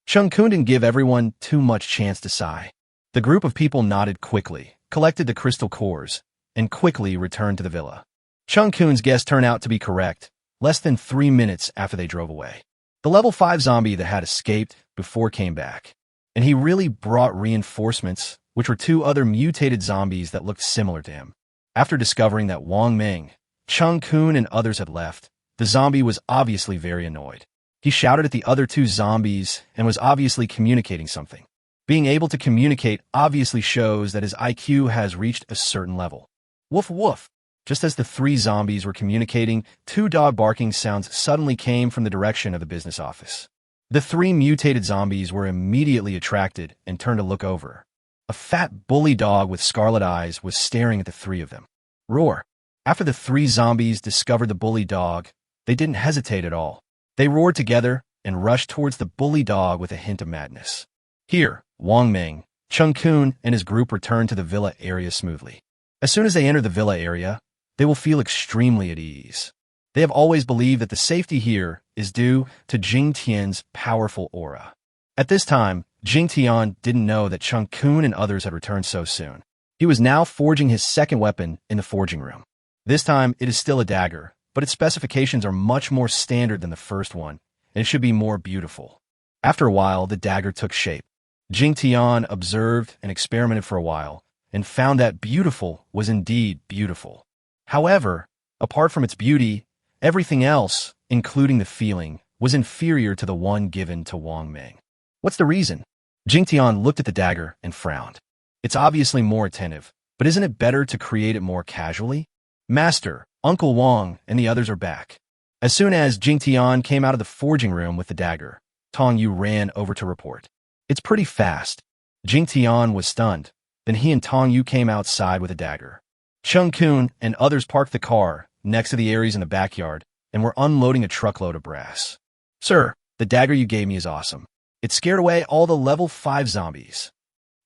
[SPEAKER 1] Chungkun didn't give everyone too much chance to sigh. The group of people nodded quickly, collected the crystal cores, and quickly returned to the villa. Chungkun's guess turned out to be correct, less than 3 minutes after they drove away. The level 5 zombie that had escaped before came back, and he really brought reinforcements, which were 2 other mutated zombies that looked similar to him. After discovering that Wong, Ming, Chungkun, and others had left, the zombie was obviously very annoyed. He shouted at the other 2 zombies and was obviously communicating something. Being able to communicate obviously shows that his IQ has reached a certain level. Woof woof. Just as the 3 zombies were communicating, 2 dog barking sounds suddenly came from the direction of the business office. The 3 mutated zombies were immediately attracted and turned to look over. A fat bully dog with scarlet eyes was staring at the 3 of them. Roar. After the 3 zombies discovered the bully dog, they didn't hesitate at all. They roared together and rushed towards the bully dog with a hint of madness. Here, Wong, Ming, Chungkun, and his group returned to the villa area smoothly. As soon as they enter the villa area, they will feel extremely at ease. They have always believed that the safety here is due to Jingtian's powerful aura. At this time, Jingtian didn't know that Chungkun and others had returned so soon. He was now forging his second weapon in the forging room. This time, it is still a dagger, but its specifications are much more standard than the first one, and it should be more beautiful. After a while, the dagger took shape. Jingtian observed and experimented for a while, and found that beautiful was indeed beautiful. However, apart from its beauty, everything else, including the feeling, was inferior to the one given to Wong Ming. What's the reason? Jingtian looked at the dagger and frowned. It's obviously more attentive, but isn't it better to create it more casually? Master, Uncle Wong, and the others are back. As soon as Jingtian came out of the forging room with the dagger, Tong Yu ran over to report. It's pretty fast. Jingtian was stunned. Then he and Tong Yu came outside with a dagger. Chungkun and others parked the car next to the Aries in the backyard and were unloading a truckload of brass. Sir, the dagger you gave me is awesome. It scared away all the level 5 zombies.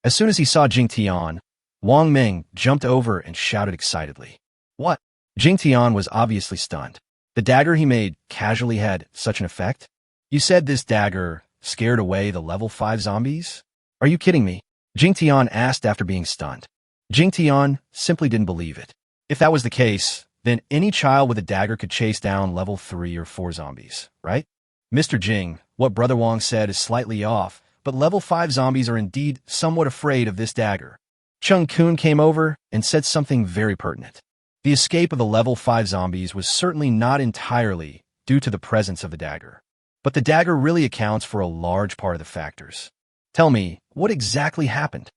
[SPEAKER 1] As soon as he saw Jingtian, Wong Ming jumped over and shouted excitedly. What? Jingtian was obviously stunned. The dagger he made casually had such an effect? You said this dagger scared away the level 5 zombies? Are you kidding me? Jingtian asked after being stunned. Jingtian simply didn't believe it. If that was the case, then any child with a dagger could chase down level 3 or 4 zombies, right? Mr. Jing, what Brother Wong said is slightly off, but level 5 zombies are indeed somewhat afraid of this dagger. Chungkun came over and said something very pertinent. The escape of the level 5 zombies was certainly not entirely due to the presence of the dagger, but the dagger really accounts for a large part of the factors. Tell me, what exactly happened?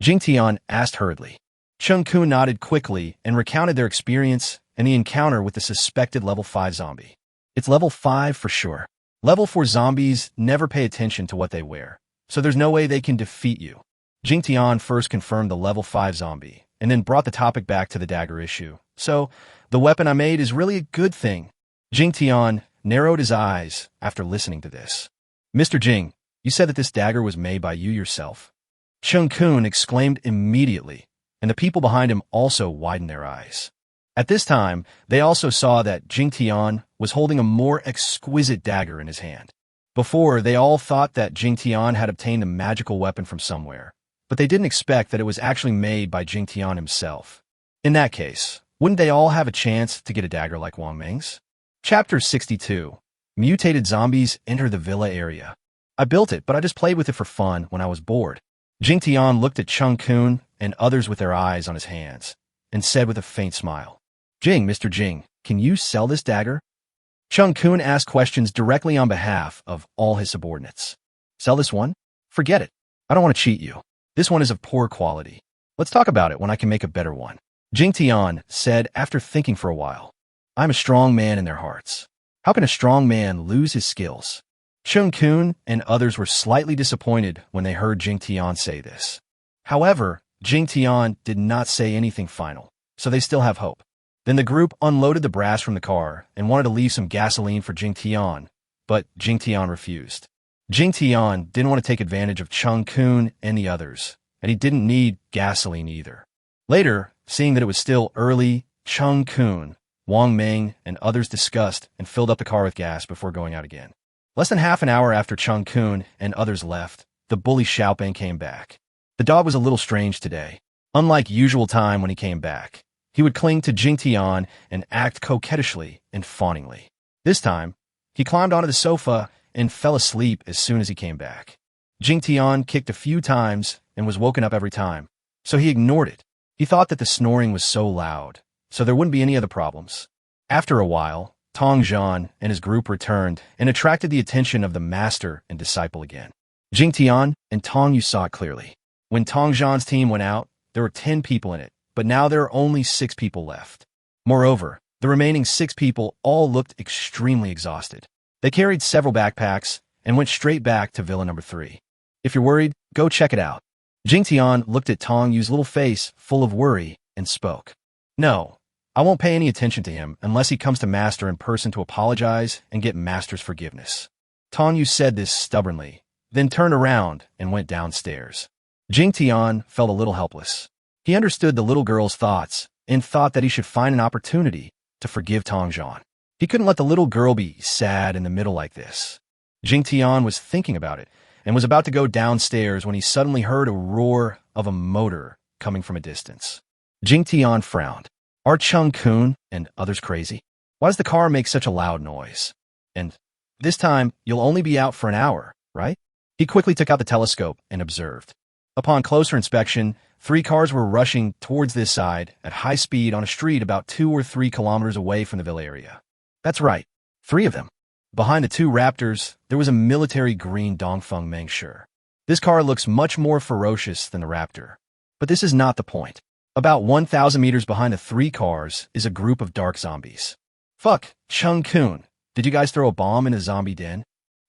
[SPEAKER 1] Jingtian asked hurriedly. Chungkun nodded quickly and recounted their experience and the encounter with the suspected level 5 zombie. It's level 5 for sure. Level 4 zombies never pay attention to what they wear, so there's no way they can defeat you. Jingtian first confirmed the level 5 zombie, and then brought the topic back to the dagger issue. So, the weapon I made is really a good thing. Jingtian narrowed his eyes after listening to this. Mr. Jing, you said that this dagger was made by you yourself. Chungkun exclaimed immediately, and the people behind him also widened their eyes. At this time, they also saw that Jingtian was holding a more exquisite dagger in his hand. Before, they all thought that Jingtian had obtained a magical weapon from somewhere, but they didn't expect that it was actually made by Jingtian himself. In that case, wouldn't they all have a chance to get a dagger like Wong Ming's? Chapter 62. Mutated Zombies Enter the Villa Area. I built it, but I just played with it for fun when I was bored. Jingtian looked at Chungkun and others with their eyes on his hands, and said with a faint smile, Jing, Mr. Jing, can you sell this dagger? Chungkun asked questions directly on behalf of all his subordinates. Sell this one? Forget it. I don't want to cheat you. This one is of poor quality. Let's talk about it when I can make a better one. Jingtian said after thinking for a while. I'm a strong man in their hearts. How can a strong man lose his skills? Chungkun and others were slightly disappointed when they heard Jingtian say this. However, Jingtian did not say anything final, so they still have hope. Then the group unloaded the brass from the car and wanted to leave some gasoline for Jingtian, but Jingtian refused. Jingtian didn't want to take advantage of Chungkun and the others, and he didn't need gasoline either. Later, seeing that it was still early, Chungkun, Wong Ming, and others discussed and filled up the car with gas before going out again. Less than half an hour after Chungkun and others left, the bully Xiaoping came back. The dog was a little strange today. Unlike usual time when he came back, He would cling to Jingtian and act coquettishly and fawningly. This time, he climbed onto the sofa and fell asleep as soon as he came back. Jingtian kicked a few times and was woken up every time, so he ignored it. He thought that the snoring was so loud, so there wouldn't be any other problems. After a while, Tong Yu and his group returned and attracted the attention of the master and disciple again. Jingtian and Tong Yu saw it clearly. When Tong Yu's team went out, there were 10 people in it, but now there are only 6 people left. Moreover, the remaining 6 people all looked extremely exhausted. They carried several backpacks and went straight back to Villa number 3. If you're worried, go check it out. Jingtian looked at Tong Yu's little face full of worry and spoke. No, I won't pay any attention to him unless he comes to Master in person to apologize and get Master's forgiveness. Tong Yu said this stubbornly, then turned around and went downstairs. Jingtian felt a little helpless. He understood the little girl's thoughts and thought that he should find an opportunity to forgive Tong Yu. He couldn't let the little girl be sad in the middle like this. Jingtian was thinking about it and was about to go downstairs when he suddenly heard a roar of a motor coming from a distance. Jingtian frowned. Are Chungkun and others crazy? Why does the car make such a loud noise? And this time, you'll only be out for an hour, right? He quickly took out the telescope and observed. Upon closer inspection, 3 cars were rushing towards this side at high speed on a street about 2 or 3 kilometers away from the villa area. That's right, 3 of them. Behind the 2 Raptors, there was a military green Dongfeng Ming Shi. This car looks much more ferocious than the Raptor. But this is not the point. About 1,000 meters behind the 3 cars is a group of dark zombies. Fuck, Chungkun, did you guys throw a bomb in a zombie den?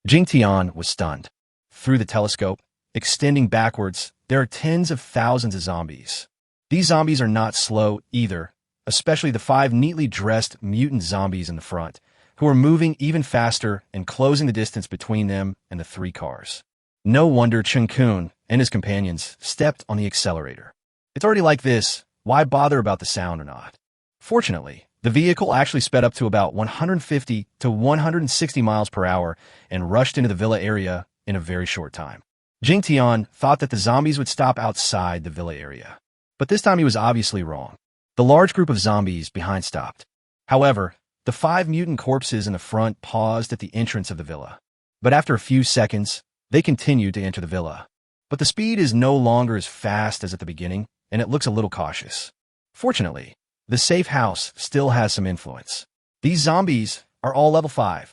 [SPEAKER 1] Jingtian was stunned. Through the telescope, extending backwards, there are tens of thousands of zombies. These zombies are not slow either, especially the 5 neatly dressed mutant zombies in the front, who are moving even faster and closing the distance between them and the 3 cars. No wonder Chungkun and his companions stepped on the accelerator. It's already like this, why bother about the sound or not? Fortunately, the vehicle actually sped up to about 150 to 160 miles per hour and rushed into the villa area in a very short time. Jingtian thought that the zombies would stop outside the villa area. But this time he was obviously wrong. The large group of zombies behind stopped. However, the 5 mutant corpses in the front paused at the entrance of the villa. But after a few seconds, they continued to enter the villa. But the speed is no longer as fast as at the beginning, and it looks a little cautious. Fortunately, the safe house still has some influence. These zombies are all level 5.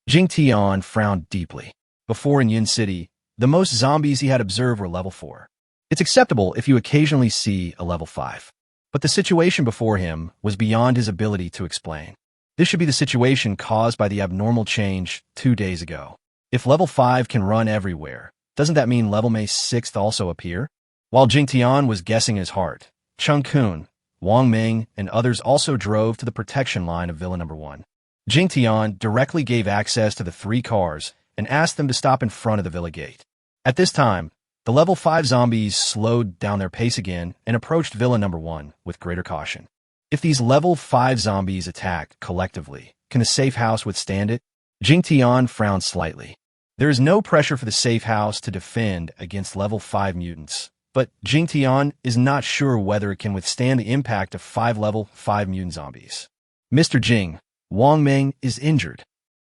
[SPEAKER 1] Jingtian frowned deeply. Before in Yin City, the most zombies he had observed were level 4. It's acceptable if you occasionally see a level 5. But the situation before him was beyond his ability to explain. This should be the situation caused by the abnormal change 2 days ago. If level 5 can run everywhere, doesn't that mean level May 6th also appear? While Jingtian was guessing in his heart, Chungkun, Wong, Ming, and others also drove to the protection line of Villa number 1. Jingtian directly gave access to the 3 cars and asked them to stop in front of the villa gate. At this time, the level 5 zombies slowed down their pace again and approached Villa number 1 with greater caution. If these level 5 zombies attack collectively, can the safe house withstand it? Jingtian frowned slightly. There is no pressure for the safe house to defend against level 5 mutants, but Jingtian is not sure whether it can withstand the impact of 5 level 5 mutant zombies. Mr. Jing, Wong Ming is injured.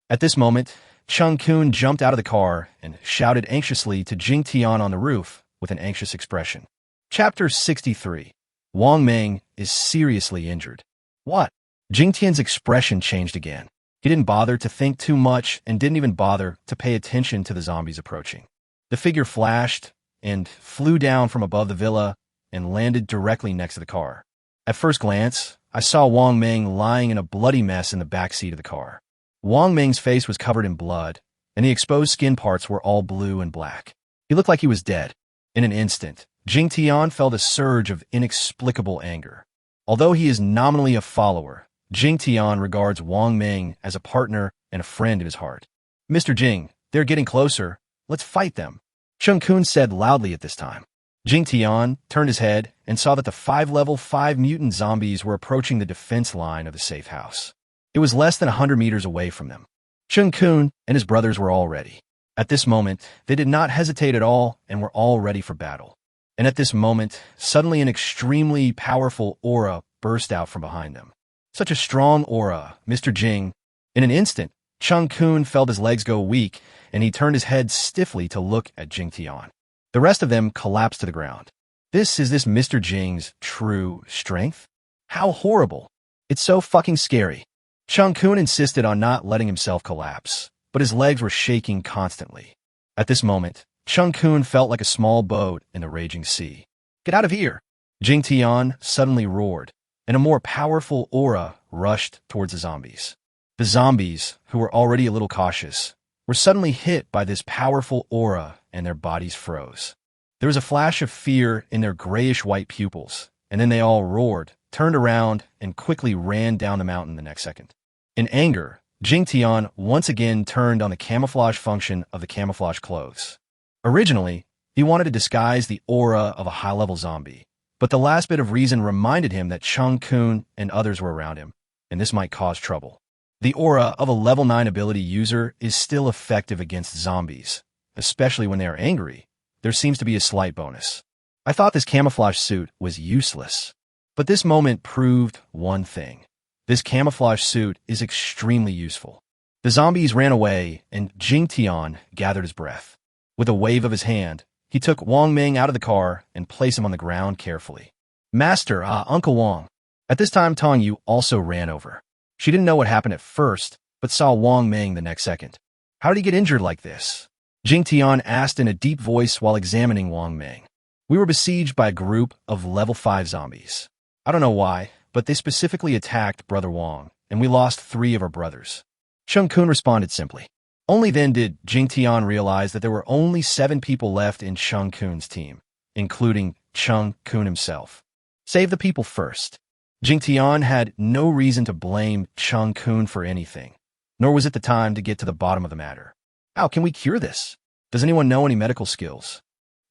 [SPEAKER 1] At this moment, Chungkun jumped out of the car and shouted anxiously to Jingtian on the roof with an anxious expression. Chapter 63. Wong Ming is seriously injured. What? Jingtian's expression changed again. He didn't bother to think too much and didn't even bother to pay attention to the zombies approaching. The figure flashed and flew down from above the villa and landed directly next to the car. At first glance, I saw Wong Ming lying in a bloody mess in the back seat of the car. Wong Ming's face was covered in blood, and the exposed skin parts were all blue and black. He looked like he was dead. In an instant, Jingtian felt a surge of inexplicable anger. Although he is nominally a follower, Jingtian regards Wong Ming as a partner and a friend in his heart. Mr. Jing, they're getting closer. Let's fight them, Chungkun said loudly at this time. Jingtian turned his head and saw that the 5 level 5 mutant zombies were approaching the defense line of the safe house. It was less than 100 meters away from them. Chungkun and his brothers were all ready. At this moment, they did not hesitate at all and were all ready for battle. And at this moment, suddenly an extremely powerful aura burst out from behind them. Such a strong aura, Mr. Jing. In an instant, Chungkun felt his legs go weak, and he turned his head stiffly to look at Jingtian. The rest of them collapsed to the ground. Is this Mr. Jing's true strength? How horrible. It's so fucking scary. Chungkun insisted on not letting himself collapse, but his legs were shaking constantly. At this moment, Chungkun felt like a small boat in the raging sea. Get out of here! Jingtian suddenly roared, and a more powerful aura rushed towards the zombies. The zombies, who were already a little cautious, were suddenly hit by this powerful aura and their bodies froze. There was a flash of fear in their grayish-white pupils, and then they all roared, turned around, and quickly ran down the mountain the next second. In anger, Jingtian once again turned on the camouflage function of the camouflage clothes. Originally, he wanted to disguise the aura of a high-level zombie, but the last bit of reason reminded him that Chungkun and others were around him, and this might cause trouble. The aura of a level 9 ability user is still effective against zombies, especially when they are angry. There seems to be a slight bonus. I thought this camouflage suit was useless, but this moment proved one thing. This camouflage suit is extremely useful. The zombies ran away, and Jingtian gathered his breath. With a wave of his hand, he took Wong Ming out of the car and placed him on the ground carefully. Master, Uncle Wong. At this time, Tong Yu also ran over. She didn't know what happened at first, but saw Wong Ming the next second. How did he get injured like this? Jingtian asked in a deep voice while examining Wong Ming. We were besieged by a group of level 5 zombies. I don't know why, but they specifically attacked Brother Wong, and we lost 3 of our brothers. Chungkun responded simply. Only then did Jingtian realize that there were only 7 people left in Chungkun's team, including Chungkun himself. Save the people first. Jingtian had no reason to blame Chungkun for anything, nor was it the time to get to the bottom of the matter. How can we cure this? Does anyone know any medical skills?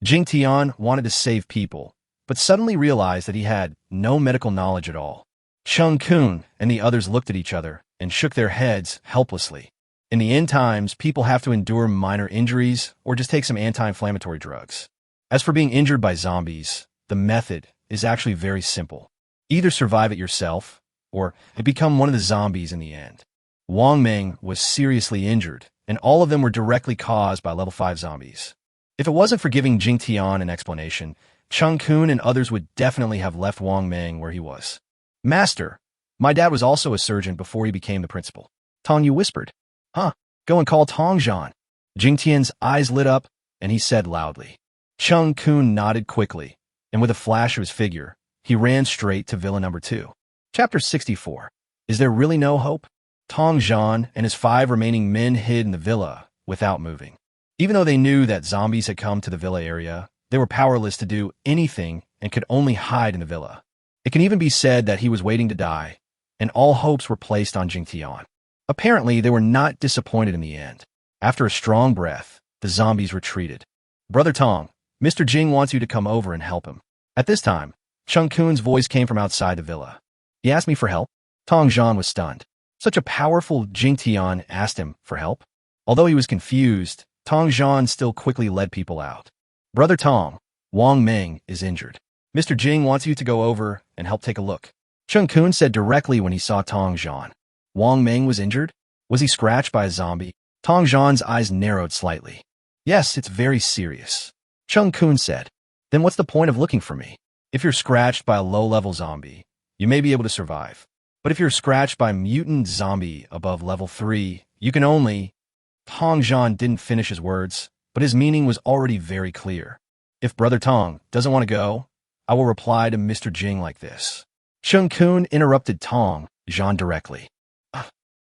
[SPEAKER 1] Jingtian wanted to save people, but suddenly realized that he had no medical knowledge at all. Chungkun and the others looked at each other and shook their heads helplessly. In the end times, people have to endure minor injuries or just take some anti-inflammatory drugs. As for being injured by zombies, the method is actually very simple. Either survive it yourself, or become one of the zombies in the end. Wong Ming was seriously injured, and all of them were directly caused by level 5 zombies. If it wasn't for giving Jingtian an explanation, Chungkun and others would definitely have left Wong Ming where he was. Master, my dad was also a surgeon before he became the principal. Tong Yu whispered. Huh, go and call Tongjian. Jingtian's eyes lit up, and he said loudly. Chungkun nodded quickly, and with a flash of his figure, he ran straight to Villa number 2. Chapter 64. Is there really no hope? Tongjian and his 5 remaining men hid in the villa without moving. Even though they knew that zombies had come to the villa area, they were powerless to do anything and could only hide in the villa. It can even be said that he was waiting to die, and all hopes were placed on Jingtian. Apparently, they were not disappointed in the end. After a strong breath, the zombies retreated. Brother Tong, Mr. Jing wants you to come over and help him. At this time, Chungkun's voice came from outside the villa. He asked me for help? Tongjian was stunned. Such a powerful Jingtian asked him for help? Although he was confused, Tongjian still quickly led people out. Brother Tong, Wong Ming is injured. Mr. Jing wants you to go over and help take a look. Chungkun said directly when he saw Tongjian. Wong Ming was injured? Was he scratched by a zombie? Tongjian's eyes narrowed slightly. Yes, it's very serious. Chungkun said. Then what's the point of looking for me? If you're scratched by a low-level zombie, you may be able to survive. But if you're scratched by a mutant zombie above level 3, you can only... Tongjian didn't finish his words, but his meaning was already very clear. If Brother Tong doesn't want to go, I will reply to Mr. Jing like this. Chungkun interrupted Tongjian directly.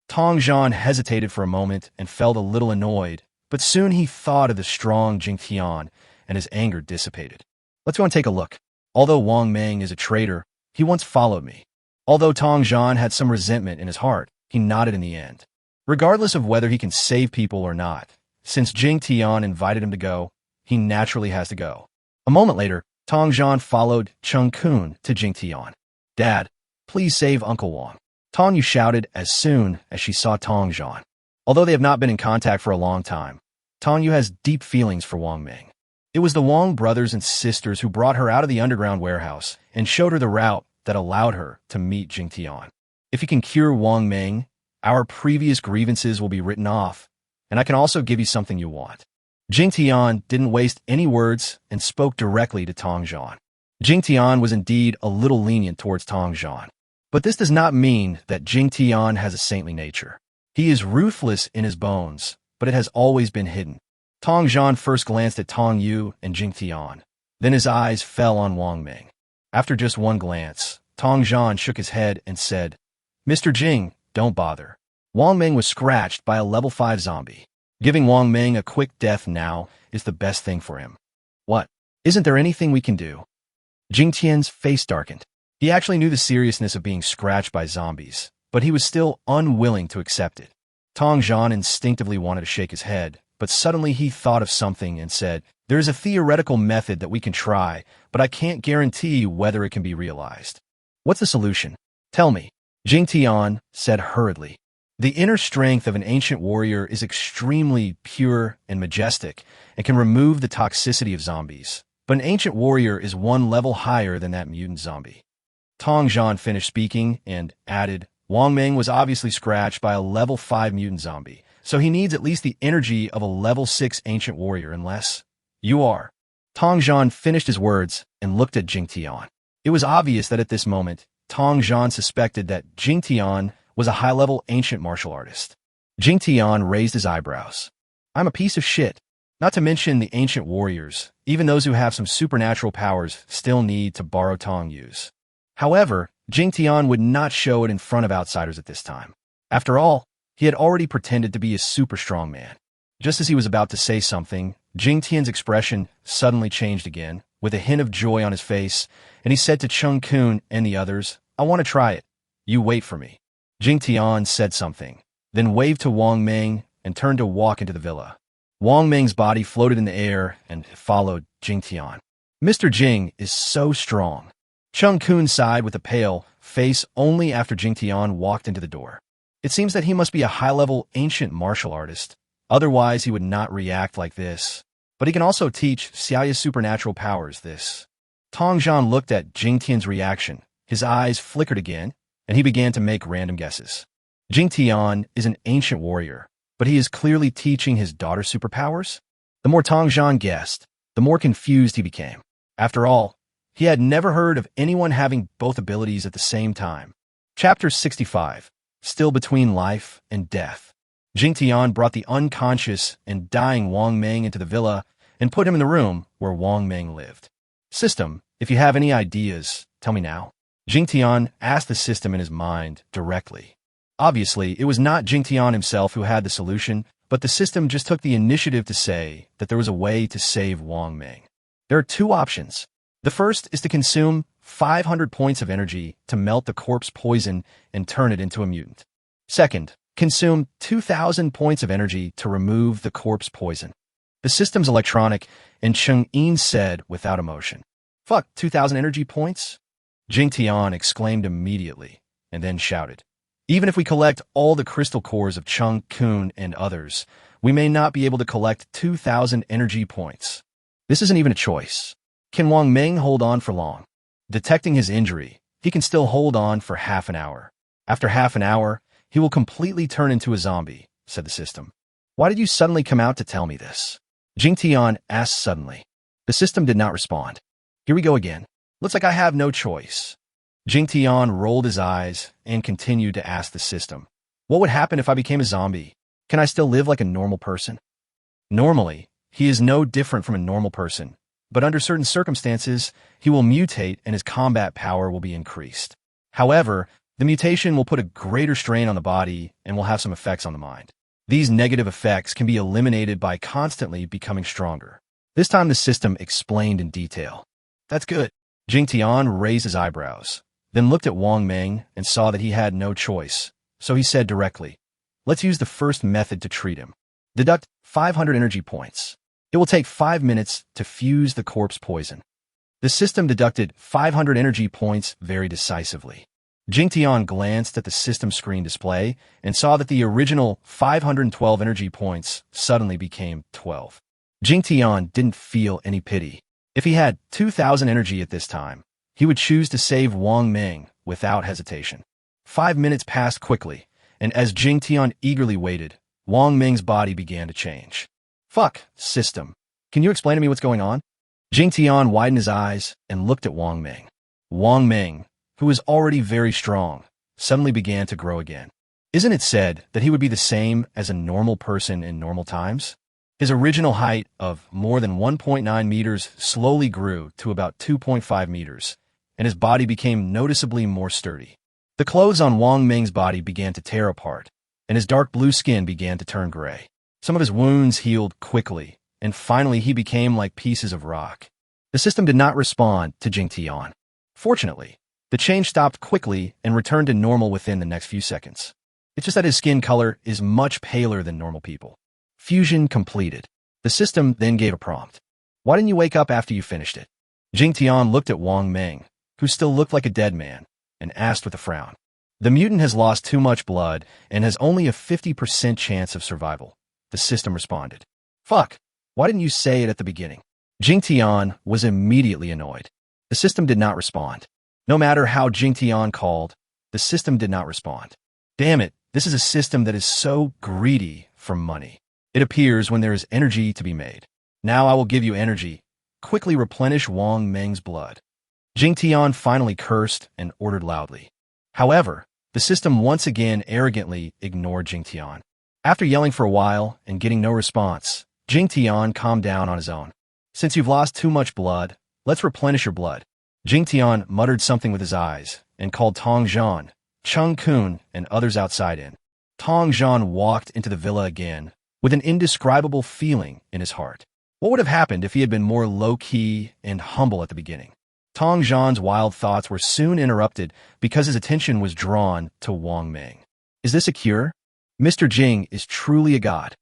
[SPEAKER 1] Tongjian hesitated for a moment and felt a little annoyed, but soon he thought of the strong Jingtian, and his anger dissipated. Let's go and take a look. Although Wong Ming is a traitor, he once followed me. Although Tongjian had some resentment in his heart, he nodded in the end. Regardless of whether he can save people or not, since Jingtian invited him to go, he naturally has to go. A moment later, Tongjian followed Chungkun to Jingtian. Dad, please save Uncle Wong. Tong Yu shouted as soon as she saw Tongjian. Although they have not been in contact for a long time, Tong Yu has deep feelings for Wong Ming. It was the Wong brothers and sisters who brought her out of the underground warehouse and showed her the route that allowed her to meet Jingtian. If you can cure Wong Ming, our previous grievances will be written off, and I can also give you something you want. Jingtian didn't waste any words and spoke directly to Tong Yu. Jingtian was indeed a little lenient towards Tong Yu, but this does not mean that Jingtian has a saintly nature. He is ruthless in his bones, but it has always been hidden. Tong Yu first glanced at Tong Yu and Jingtian. Then his eyes fell on Wong Ming. After just one glance, Tong Yu shook his head and said, "Mr. Jing, don't bother." Wong Ming was scratched by a level 5 zombie. Giving Wong Ming a quick death now is the best thing for him. What? Isn't there anything we can do? Jingtian's face darkened. He actually knew the seriousness of being scratched by zombies, but he was still unwilling to accept it. Tong Yu instinctively wanted to shake his head, but suddenly he thought of something and said, "There is a theoretical method that we can try, but I can't guarantee whether it can be realized." "What's the solution? Tell me," Jingtian said hurriedly. "The inner strength of an ancient warrior is extremely pure and majestic and can remove the toxicity of zombies, but an ancient warrior is one level higher than that mutant zombie." Tong Yu finished speaking and added, "Wong Ming was obviously scratched by a level 5 mutant zombie, so he needs at least the energy of a level 6 ancient warrior unless you are." Tong Yu finished his words and looked at Jingtian. It was obvious that at this moment, Tong Yu suspected that Jingtian was a high-level ancient martial artist. Jingtian raised his eyebrows. "I'm a piece of shit. Not to mention the ancient warriors, even those who have some supernatural powers, still need to borrow Tong Yu's." However, Jingtian would not show it in front of outsiders at this time. After all, he had already pretended to be a super strong man. Just as he was about to say something, Jingtian's expression suddenly changed again, with a hint of joy on his face, and he said to Chungkun and the others, "I want to try it. You wait for me." Jingtian said something, then waved to Wong Ming and turned to walk into the villa. Wong Ming's body floated in the air and followed Jingtian. "Mr. Jing is so strong." Chungkun sighed with a pale face only after Jingtian walked into the door. It seems that he must be a high-level ancient martial artist. Otherwise, he would not react like this. But he can also teach Xiaoya's supernatural powers this. Tong Yu looked at Jingtian's reaction. His eyes flickered again, and he began to make random guesses. Jingtian is an ancient warrior, but he is clearly teaching his daughter superpowers? The more Tong Yu guessed, the more confused he became. After all, he had never heard of anyone having both abilities at the same time. Chapter 65. Still between life and death. Jingtian brought the unconscious and dying Wong Ming into the villa and put him in the room where Wong Ming lived. "System, if you have any ideas, tell me now." Jingtian asked the system in his mind directly. Obviously, it was not Jingtian himself who had the solution, but the system just took the initiative to say that there was a way to save Wong Ming. There are two options. The first is to consume 500 points of energy to melt the corpse poison and turn it into a mutant. Second, consume 2,000 points of energy to remove the corpse poison. The system's electronic, and Cheng-Yin said without emotion, "Fuck, 2,000 energy points?" Jingtian exclaimed immediately, and then shouted, "Even if we collect all the crystal cores of Chungkun and others, we may not be able to collect 2,000 energy points. This isn't even a choice. Can Wong Ming hold on for long? Detecting his injury, he can still hold on for half an hour. After half an hour, he will completely turn into a zombie," said the system. "Why did you suddenly come out to tell me this?" Jingtian asked suddenly. The system did not respond. "Here we go again. Looks like I have no choice." Jingtian rolled his eyes and continued to ask the system, "What would happen if I became a zombie? Can I still live like a normal person?" Normally, he is no different from a normal person, but under certain circumstances, he will mutate and his combat power will be increased. However, the mutation will put a greater strain on the body and will have some effects on the mind. These negative effects can be eliminated by constantly becoming stronger. This time the system explained in detail. "That's good." Jingtian raised his eyebrows, then looked at Wong Ming and saw that he had no choice, so he said directly, "Let's use the first method to treat him. Deduct 500 energy points. It will take 5 minutes to fuse the corpse poison." The system deducted 500 energy points very decisively. Jingtian glanced at the system screen display and saw that the original 512 energy points suddenly became 12. Jingtian didn't feel any pity. If he had 2,000 energy at this time, he would choose to save Wong Ming without hesitation. 5 minutes passed quickly, and as Jingtian eagerly waited, Wong Ming's body began to change. Fuck, system. Can you explain to me what's going on? Jingtian widened his eyes and looked at Wong Ming. Wong Ming, who was already very strong, suddenly began to grow again. Isn't it said that he would be the same as a normal person in normal times? His original height of more than 1.9 meters slowly grew to about 2.5 meters, and his body became noticeably more sturdy. The clothes on Wong Ming's body began to tear apart, and his dark blue skin began to turn gray. Some of his wounds healed quickly, and finally he became like pieces of rock. The system did not respond to Jingtian. Fortunately, the change stopped quickly and returned to normal within the next few seconds. It's just that his skin color is much paler than normal people. Fusion completed. The system then gave a prompt. Why didn't you wake up after you finished it? Jingtian looked at Wong Ming, who still looked like a dead man, and asked with a frown. The mutant has lost too much blood and has only a 50% chance of survival. The system responded. Fuck, why didn't you say it at the beginning? Jingtian was immediately annoyed. The system did not respond. No matter how Jingtian called, the system did not respond. Damn it, this is a system that is so greedy for money. It appears when there is energy to be made. Now I will give you energy. Quickly replenish Wong Ming's blood. Jingtian finally cursed and ordered loudly. However, the system once again arrogantly ignored Jingtian. After yelling for a while and getting no response, Jingtian calmed down on his own. Since you've lost too much blood, let's replenish your blood. Jingtian muttered something with his eyes and called Tong Yu, Chungkun, and others outside in. Tong Yu walked into the villa again with an indescribable feeling in his heart. What would have happened if he had been more low-key and humble at the beginning? Tong Yu's wild thoughts were soon interrupted because his attention was drawn to Wong Ming. Is this a cure? Mr. Jing is truly a god.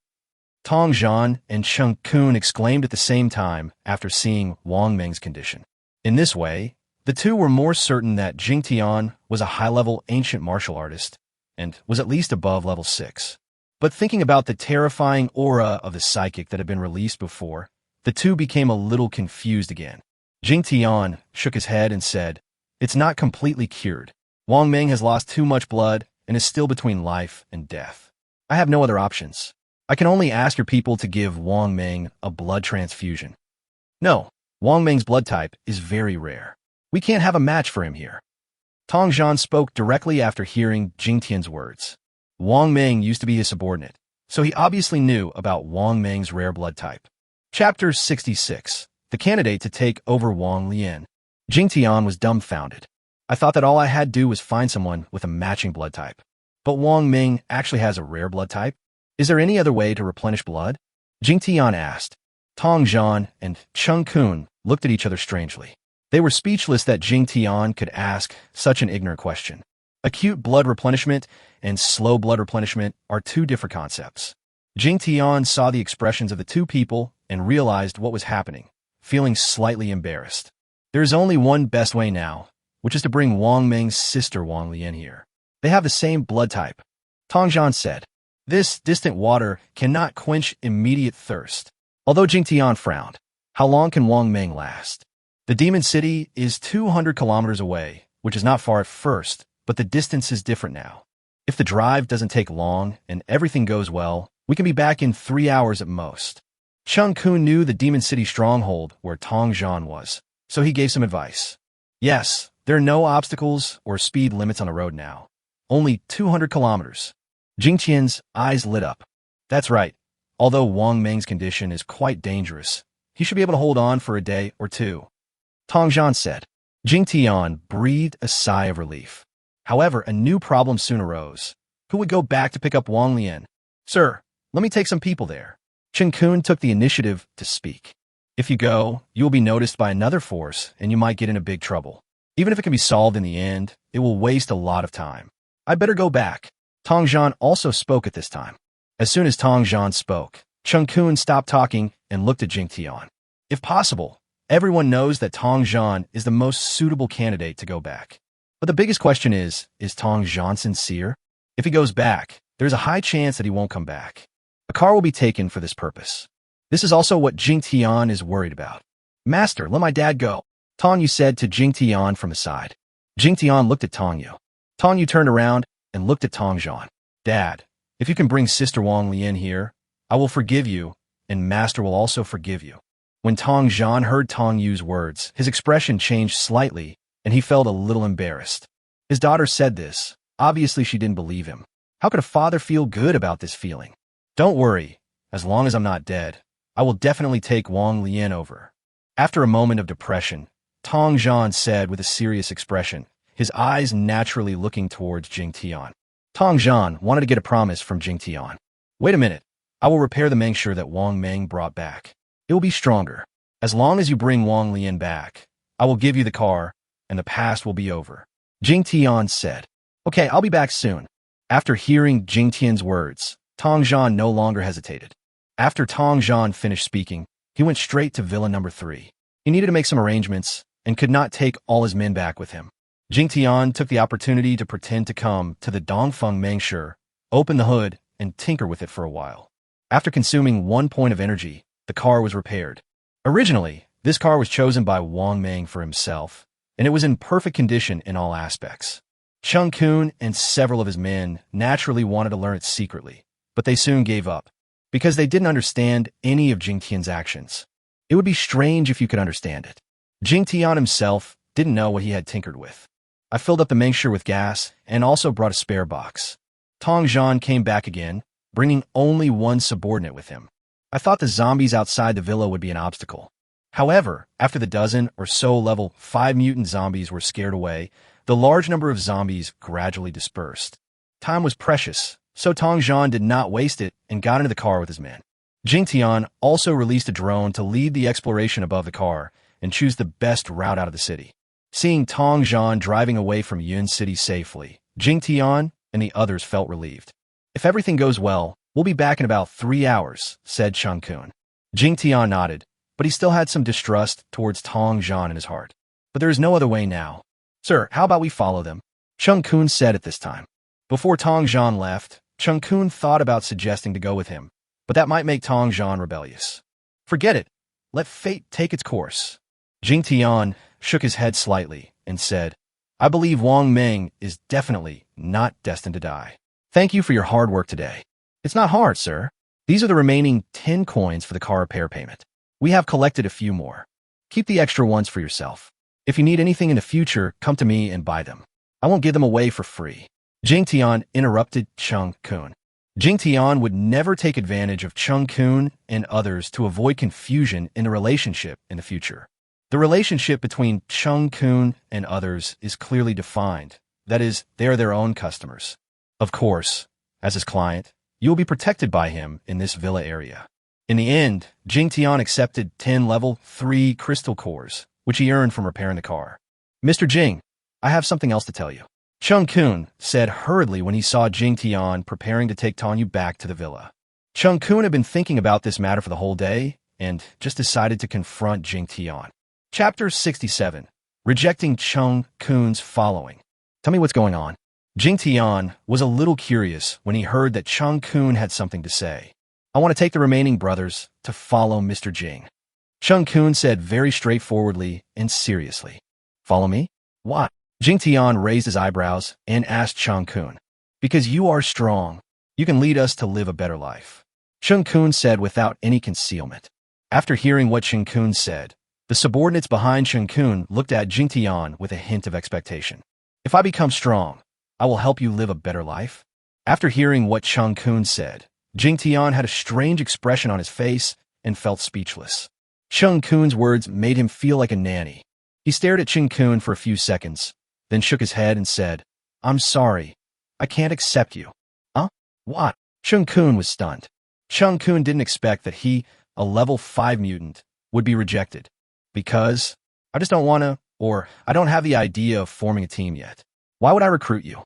[SPEAKER 1] Tong Yu and Chungkun exclaimed at the same time after seeing Wong Ming's condition. In this way, the two were more certain that Jingtian was a high-level ancient martial artist and was at least above level 6. But thinking about the terrifying aura of the psychic that had been released before, the two became a little confused again. Jingtian shook his head and said, It's not completely cured. Wong Ming has lost too much blood and is still between life and death. I have no other options. I can only ask your people to give Wong Ming a blood transfusion. No, Wong Ming's blood type is very rare. We can't have a match for him here. Tong Yu spoke directly after hearing Jingtian's words. Wong Ming used to be his subordinate, so he obviously knew about Wong Ming's rare blood type. Chapter 66. The candidate to take over Wong Leian. Jingtian was dumbfounded. I thought that all I had to do was find someone with a matching blood type. But Wong Ming actually has a rare blood type? Is there any other way to replenish blood? Jingtian asked. Tong Yu and Chungkun looked at each other strangely. They were speechless that Jingtian could ask such an ignorant question. Acute blood replenishment and slow blood replenishment are two different concepts. Jingtian saw the expressions of the two people and realized what was happening, feeling slightly embarrassed. There is only one best way now, which is to bring Wong Ming's sister Wong Leian here. They have the same blood type. Tong Yu said, This distant water cannot quench immediate thirst. Although Jingtian frowned, how long can Wong Ming last? The demon city is 200 kilometers away, which is not far at first, but the distance is different now. If the drive doesn't take long and everything goes well, we can be back in 3 hours at most. Chungkun knew the demon city stronghold where Tong Yu was, so he gave some advice. Yes, there are no obstacles or speed limits on the road now. Only 200 kilometers. Jingtian's eyes lit up. That's right. Although Wong Ming's condition is quite dangerous, he should be able to hold on for a day or two. Tong Yu said. Jingtian breathed a sigh of relief. However, a new problem soon arose. Who would go back to pick up Wong Leian? Sir, let me take some people there. Chungkun took the initiative to speak. If you go, you will be noticed by another force and you might get into big trouble. Even if it can be solved in the end, it will waste a lot of time. I'd better go back. Tong Yu also spoke at this time. As soon as Tong Yu spoke, Chungkun stopped talking and looked at Jingtian. If possible, everyone knows that Tong Yu is the most suitable candidate to go back. But the biggest question is Tong Yu sincere? If he goes back, there's a high chance that he won't come back. A car will be taken for this purpose. This is also what Jingtian is worried about. Master, let my dad go. Tong Yu said to Jingtian from the side. Jingtian looked at Tong Yu. Tong Yu turned around and looked at Tong Jian. Dad, if you can bring Sister Wong Leian here, I will forgive you, and Master will also forgive you. When Tong Jian heard Tong Yu's words, his expression changed slightly, and he felt a little embarrassed. His daughter said this. Obviously, she didn't believe him. How could a father feel good about this feeling? Don't worry. As long as I'm not dead, I will definitely take Wong Leian over. After a moment of depression, Tong Jian said with a serious expression, his eyes naturally looking towards Jingtian. Tong Jian wanted to get a promise from Jingtian. Wait a minute. I will repair the Mengshi that Wong Ming brought back. It will be stronger. As long as you bring Wong Leian back, I will give you the car, and the past will be over. Jingtian said. Okay, I'll be back soon. After hearing Jingtian's words, Tong Jian no longer hesitated. After Tong Jian finished speaking, he went straight to Villa number 3. He needed to make some arrangements and could not take all his men back with him. Jingtian took the opportunity to pretend to come to the Dongfeng Mengshi, open the hood, and tinker with it for a while. After consuming 1 point of energy, the car was repaired. Originally, this car was chosen by Wong Ming for himself, and it was in perfect condition in all aspects. Chungkun and several of his men naturally wanted to learn it secretly, but they soon gave up, because they didn't understand any of Jingtian's actions. It would be strange if you could understand it. Jingtian himself didn't know what he had tinkered with. I filled up the Mengshi with gas and also brought a spare box. Tong Jian came back again, bringing only one subordinate with him. I thought the zombies outside the villa would be an obstacle. However, after the dozen or so level 5 mutant zombies were scared away, the large number of zombies gradually dispersed. Time was precious, so Tong Jian did not waste it and got into the car with his men. Jingtian also released a drone to lead the exploration above the car and choose the best route out of the city. Seeing Tong Jian driving away from Yuan City safely, Jingtian and the others felt relieved. If everything goes well, we'll be back in about 3 hours, said Chungkun. Jingtian nodded, but he still had some distrust towards Tong Jian in his heart. But there is no other way now. Sir, how about we follow them? Chungkun said at this time. Before Tong Jian left, Chungkun thought about suggesting to go with him, but that might make Tong Jian rebellious. Forget it. Let fate take its course. Jingtian shook his head slightly and said, I believe Wong Ming is definitely not destined to die. Thank you for your hard work today. It's not hard, sir. These are the remaining 10 coins for the car repair payment. We have collected a few more. Keep the extra ones for yourself. If you need anything in the future, come to me and buy them. I won't give them away for free. Jingtian interrupted Chungkun. Jingtian would never take advantage of Chungkun and others to avoid confusion in the relationship in the future. The relationship between Chungkun and others is clearly defined. That is, they are their own customers. Of course, as his client, you will be protected by him in this villa area. In the end, Jingtian accepted 10 level 3 crystal cores, which he earned from repairing the car. Mr. Jing, I have something else to tell you. Chungkun said hurriedly when he saw Jingtian preparing to take Tong Yu back to the villa. Chungkun had been thinking about this matter for the whole day and just decided to confront Jingtian. Chapter 67. Rejecting Chungkun's following. Tell me what's going on. Jingtian was a little curious when he heard that Chungkun had something to say. I want to take the remaining brothers to follow Mr. Jing. Chungkun said very straightforwardly and seriously. Follow me? Why? Jingtian raised his eyebrows and asked Chungkun. Because you are strong. You can lead us to live a better life. Chungkun said without any concealment. After hearing what Chungkun said, the subordinates behind Chungkun looked at Jingtian with a hint of expectation. If I become strong, I will help you live a better life. After hearing what Chungkun said, Jingtian had a strange expression on his face and felt speechless. Chungkun's words made him feel like a nanny. He stared at Chungkun for a few seconds, then shook his head and said, I'm sorry. I can't accept you. Huh? What? Chungkun was stunned. Chungkun didn't expect that he, a level 5 mutant, would be rejected. Because I just don't want to, or I don't have the idea of forming a team yet. Why would I recruit you?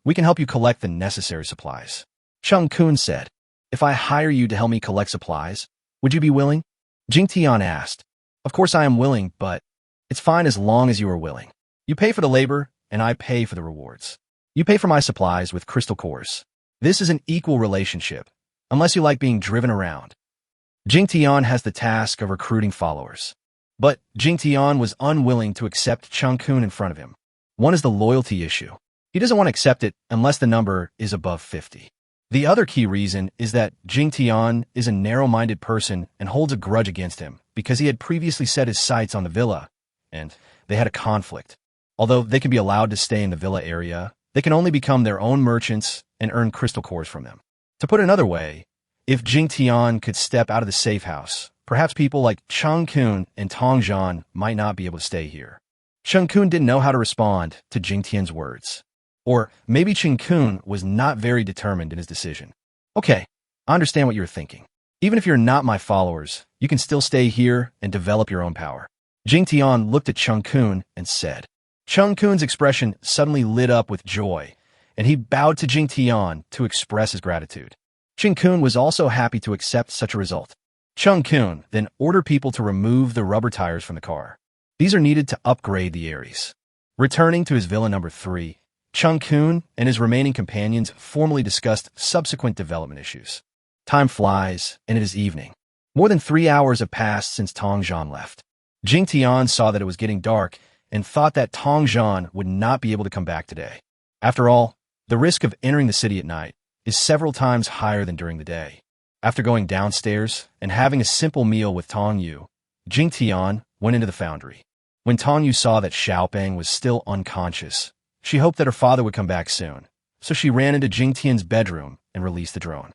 [SPEAKER 1] We can help you collect the necessary supplies. Chungkun said, if I hire you to help me collect supplies, would you be willing? Jingtian asked. Of course I am willing, but it's fine as long as you are willing. You pay for the labor, and I pay for the rewards. You pay for my supplies with crystal cores. This is an equal relationship, unless you like being driven around. Jingtian has the task of recruiting followers. But Jingtian was unwilling to accept Chungkun in front of him. One is the loyalty issue. He doesn't want to accept it unless the number is above 50. The other key reason is that Jingtian is a narrow-minded person and holds a grudge against him because he had previously set his sights on the villa, and they had a conflict. Although they can be allowed to stay in the villa area, they can only become their own merchants and earn crystal cores from them. To put it another way, if Jingtian could step out of the safe house, perhaps people like Chungkun and Tong Yu might not be able to stay here. Chungkun didn't know how to respond to Jingtian's words. Or maybe Chungkun was not very determined in his decision. Okay, I understand what you're thinking. Even if you're not my followers, you can still stay here and develop your own power. Jingtian looked at Chungkun and said. Chungkun's expression suddenly lit up with joy, and he bowed to Jingtian to express his gratitude. Chungkun was also happy to accept such a result. Chungkun then ordered people to remove the rubber tires from the car. These are needed to upgrade the Aries. Returning to his villa number 3, Chungkun and his remaining companions formally discussed subsequent development issues. Time flies, and it is evening. More than 3 hours have passed since Tong Yu left. Jingtian saw that it was getting dark and thought that Tong Yu would not be able to come back today. After all, the risk of entering the city at night is several times higher than during the day. After going downstairs and having a simple meal with Tong Yu, Jingtian went into the foundry. When Tong Yu saw that Xiaopeng was still unconscious, she hoped that her father would come back soon, so she ran into Jingtian's bedroom and released the drone.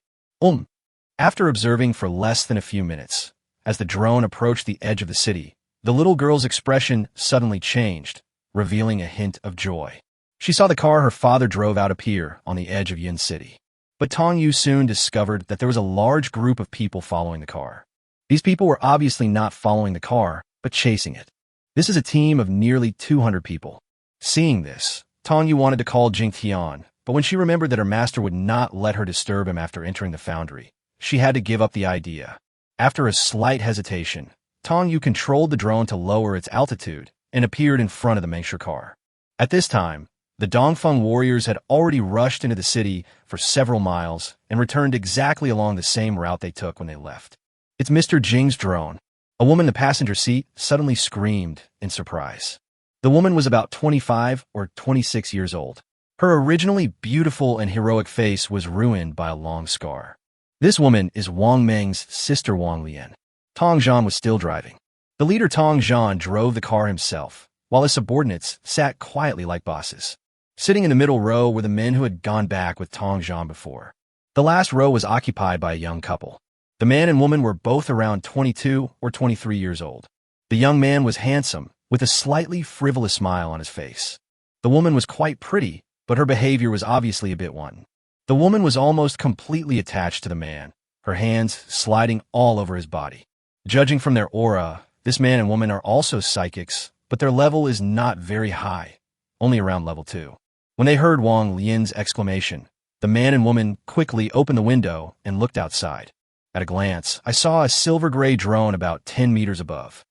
[SPEAKER 1] After observing for less than a few minutes, as the drone approached the edge of the city, the little girl's expression suddenly changed, revealing a hint of joy. She saw the car her father drove out appear on the edge of Yin City. But Tong Yu soon discovered that there was a large group of people following the car. These people were obviously not following the car, but chasing it. This is a team of nearly 200 people. Seeing this, Tong Yu wanted to call Jingtian, but when she remembered that her master would not let her disturb him after entering the foundry, she had to give up the idea. After a slight hesitation, Tong Yu controlled the drone to lower its altitude and appeared in front of the Mengsha car. At this time, the Dongfeng warriors had already rushed into the city for several miles and returned exactly along the same route they took when they left. It's Mr. Jing's drone. A woman in the passenger seat suddenly screamed in surprise. The woman was about 25 or 26 years old. Her originally beautiful and heroic face was ruined by a long scar. This woman is Wong Ming's sister Wong Leian. Tong Yu was still driving. The leader Tong Yu drove the car himself, while his subordinates sat quietly like bosses. Sitting in the middle row were the men who had gone back with Tong Yu before. The last row was occupied by a young couple. The man and woman were both around 22 or 23 years old. The young man was handsome, with a slightly frivolous smile on his face. The woman was quite pretty, but her behavior was obviously a bit wanton. The woman was almost completely attached to the man, her hands sliding all over his body. Judging from their aura, this man and woman are also psychics, but their level is not very high, only around level 2. When they heard Wong Lian's exclamation, the man and woman quickly opened the window and looked outside. At a glance, I saw a silver-gray drone about 10 meters above.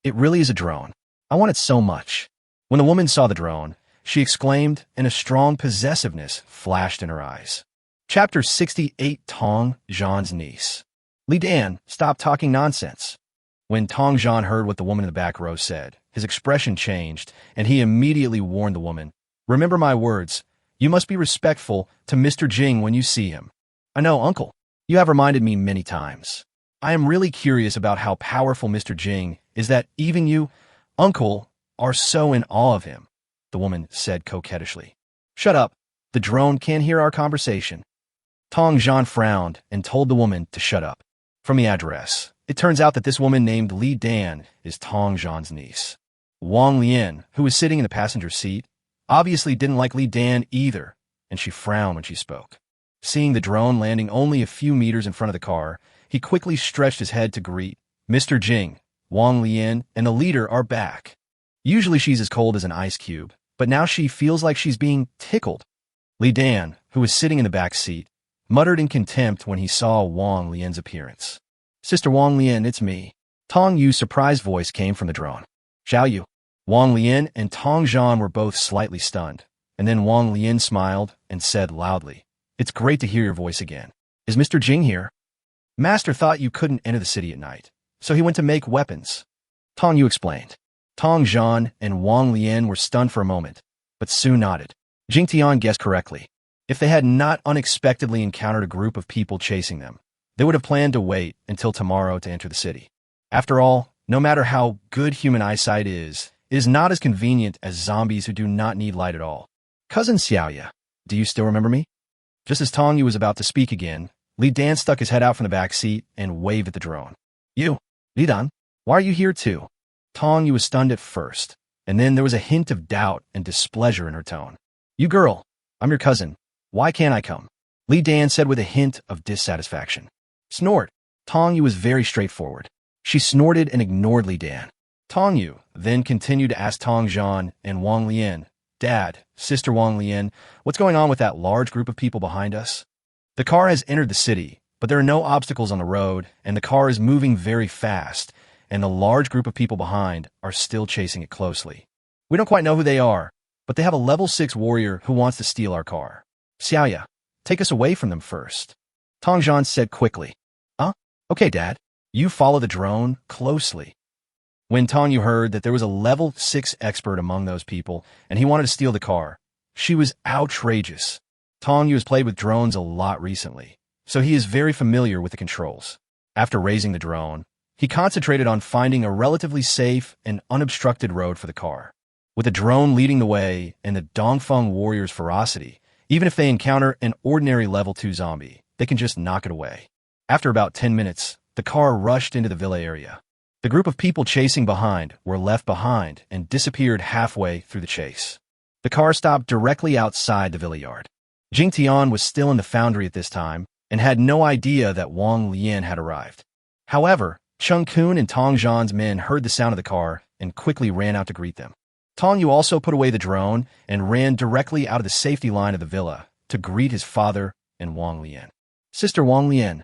[SPEAKER 1] It really is a drone. I want it so much. When the woman saw the drone, she exclaimed, and a strong possessiveness flashed in her eyes. Chapter 68. Tong Yu's niece. Leian, stop talking nonsense. When Tong Yu heard what the woman in the back row said, his expression changed, and he immediately warned the woman, "Remember my words. You must be respectful to Mr. Jing when you see him." "I know, uncle. You have reminded me many times. I am really curious about how powerful Mr. Jing is that even you, uncle, are so in awe of him," the woman said coquettishly. "Shut up. The drone can't hear our conversation." Tong Yu frowned and told the woman to shut up. From the address, it turns out that this woman named Leian is Tong Yu's niece. Wong Lian, who was sitting in the passenger seat, obviously didn't like Leian either, and she frowned when she spoke. Seeing the drone landing only a few meters in front of the car, he quickly stretched his head to greet Mr. Jing. Wong Lian and the leader are back. Usually she's as cold as an ice cube, but now she feels like she's being tickled. Leian, who was sitting in the back seat, muttered in contempt when he saw Wong Lian's appearance. "Sister Wong Lian, it's me." Tong Yu's surprised voice came from the drone. "Xiao Yu." Wong Lian and Tong Yu were both slightly stunned, and then Wong Lian smiled and said loudly, "It's great to hear your voice again. Is Mr. Jing here?" "Master thought you couldn't enter the city at night, so he went to make weapons." Tong Yu explained. Tong Zhan and Wang Lian were stunned for a moment, but soon nodded. Jingtian guessed correctly. If they had not unexpectedly encountered a group of people chasing them, they would have planned to wait until tomorrow to enter the city. After all, no matter how good human eyesight is, it is not as convenient as zombies who do not need light at all. Cousin Xiaoya, do you still remember me? Just as Tong Yu was about to speak again, Leian stuck his head out from the back seat and waved at the drone. You, Leian, why are you here too? Tong Yu was stunned at first, and then there was a hint of doubt and displeasure in her tone. You girl, I'm your cousin. Why can't I come? Leian said with a hint of dissatisfaction. Snort. Tong Yu was very straightforward. She snorted and ignored Leian. Tong Yu then continued to ask Tong Zhan and Wang Lian, Dad, Sister Wang Lian, what's going on with that large group of people behind us? The car has entered the city, but there are no obstacles on the road, and the car is moving very fast, and the large group of people behind are still chasing it closely. We don't quite know who they are, but they have a level 6 warrior who wants to steal our car. Xiaoya, take us away from them first. Tong Zhan said quickly. Okay, Dad. You follow the drone closely. When Tong Yu heard that there was a level 6 expert among those people, and he wanted to steal the car, she was outrageous. Tong Yu has played with drones a lot recently, so he is very familiar with the controls. After raising the drone, he concentrated on finding a relatively safe and unobstructed road for the car. With the drone leading the way and the Dongfeng warrior's ferocity, even if they encounter an ordinary level 2 zombie, they can just knock it away. After about 10 minutes, the car rushed into the villa area. The group of people chasing behind were left behind and disappeared halfway through the chase. The car stopped directly outside the villa yard. Jingtian was still in the foundry at this time and had no idea that Wang Lian had arrived. However, Chungkun and Tong Zhan's men heard the sound of the car and quickly ran out to greet them. Tong Yu also put away the drone and ran directly out of the safety line of the villa to greet his father and Wang Lian. Sister Wang Lian.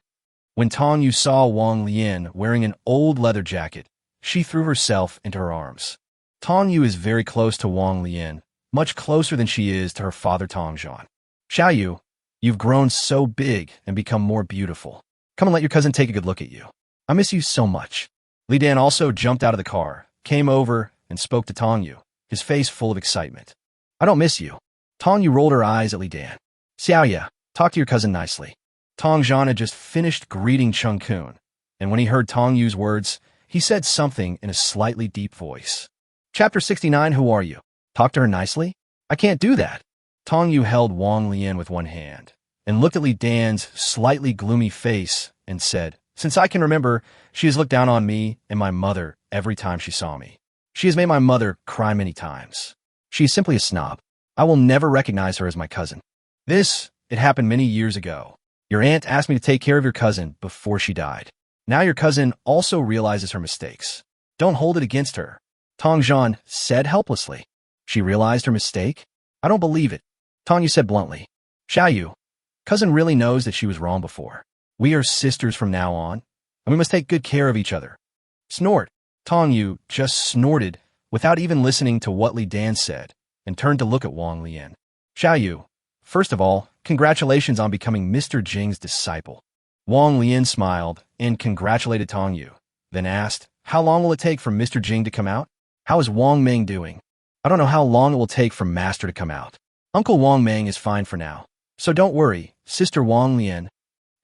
[SPEAKER 1] When Tong Yu saw Wang Lian wearing an old leather jacket, she threw herself into her arms. Tong Yu is very close to Wang Lian, much closer than she is to her father Tong Zhan. Xiaoyu, you've grown so big and become more beautiful. Come and let your cousin take a good look at you. I miss you so much. Leian also jumped out of the car, came over, and spoke to Tong Yu, his face full of excitement. I don't miss you. Tong Yu rolled her eyes at Leian. Xiaoya, talk to your cousin nicely. Tong Zhan had just finished greeting Chungkun, and when he heard Tong Yu's words, he said something in a slightly deep voice. Chapter 69, Who are you? Talk to her nicely? I can't do that. Tong Yu held Wang Lian with one hand and looked at Leian's slightly gloomy face and said, Since I can remember, she has looked down on me and my mother every time she saw me. She has made my mother cry many times. She is simply a snob. I will never recognize her as my cousin. It happened many years ago. Your aunt asked me to take care of your cousin before she died. Now your cousin also realizes her mistakes. Don't hold it against her. Tong Zhan said helplessly. She realized her mistake? I don't believe it. Tong Yu said bluntly. Xiaoyu, cousin really knows that she was wrong before. We are sisters from now on, and we must take good care of each other. Snort. Tong Yu just snorted without even listening to what Leian said and turned to look at Wang Lian. Xiaoyu, first of all, congratulations on becoming Mr. Jing's disciple. Wang Lian smiled and congratulated Tong Yu, then asked, How long will it take for Mr. Jing to come out? How is Wang Ming doing? I don't know how long it will take for Master to come out. Uncle Wang Ming is fine for now, so don't worry, Sister Wang Lian.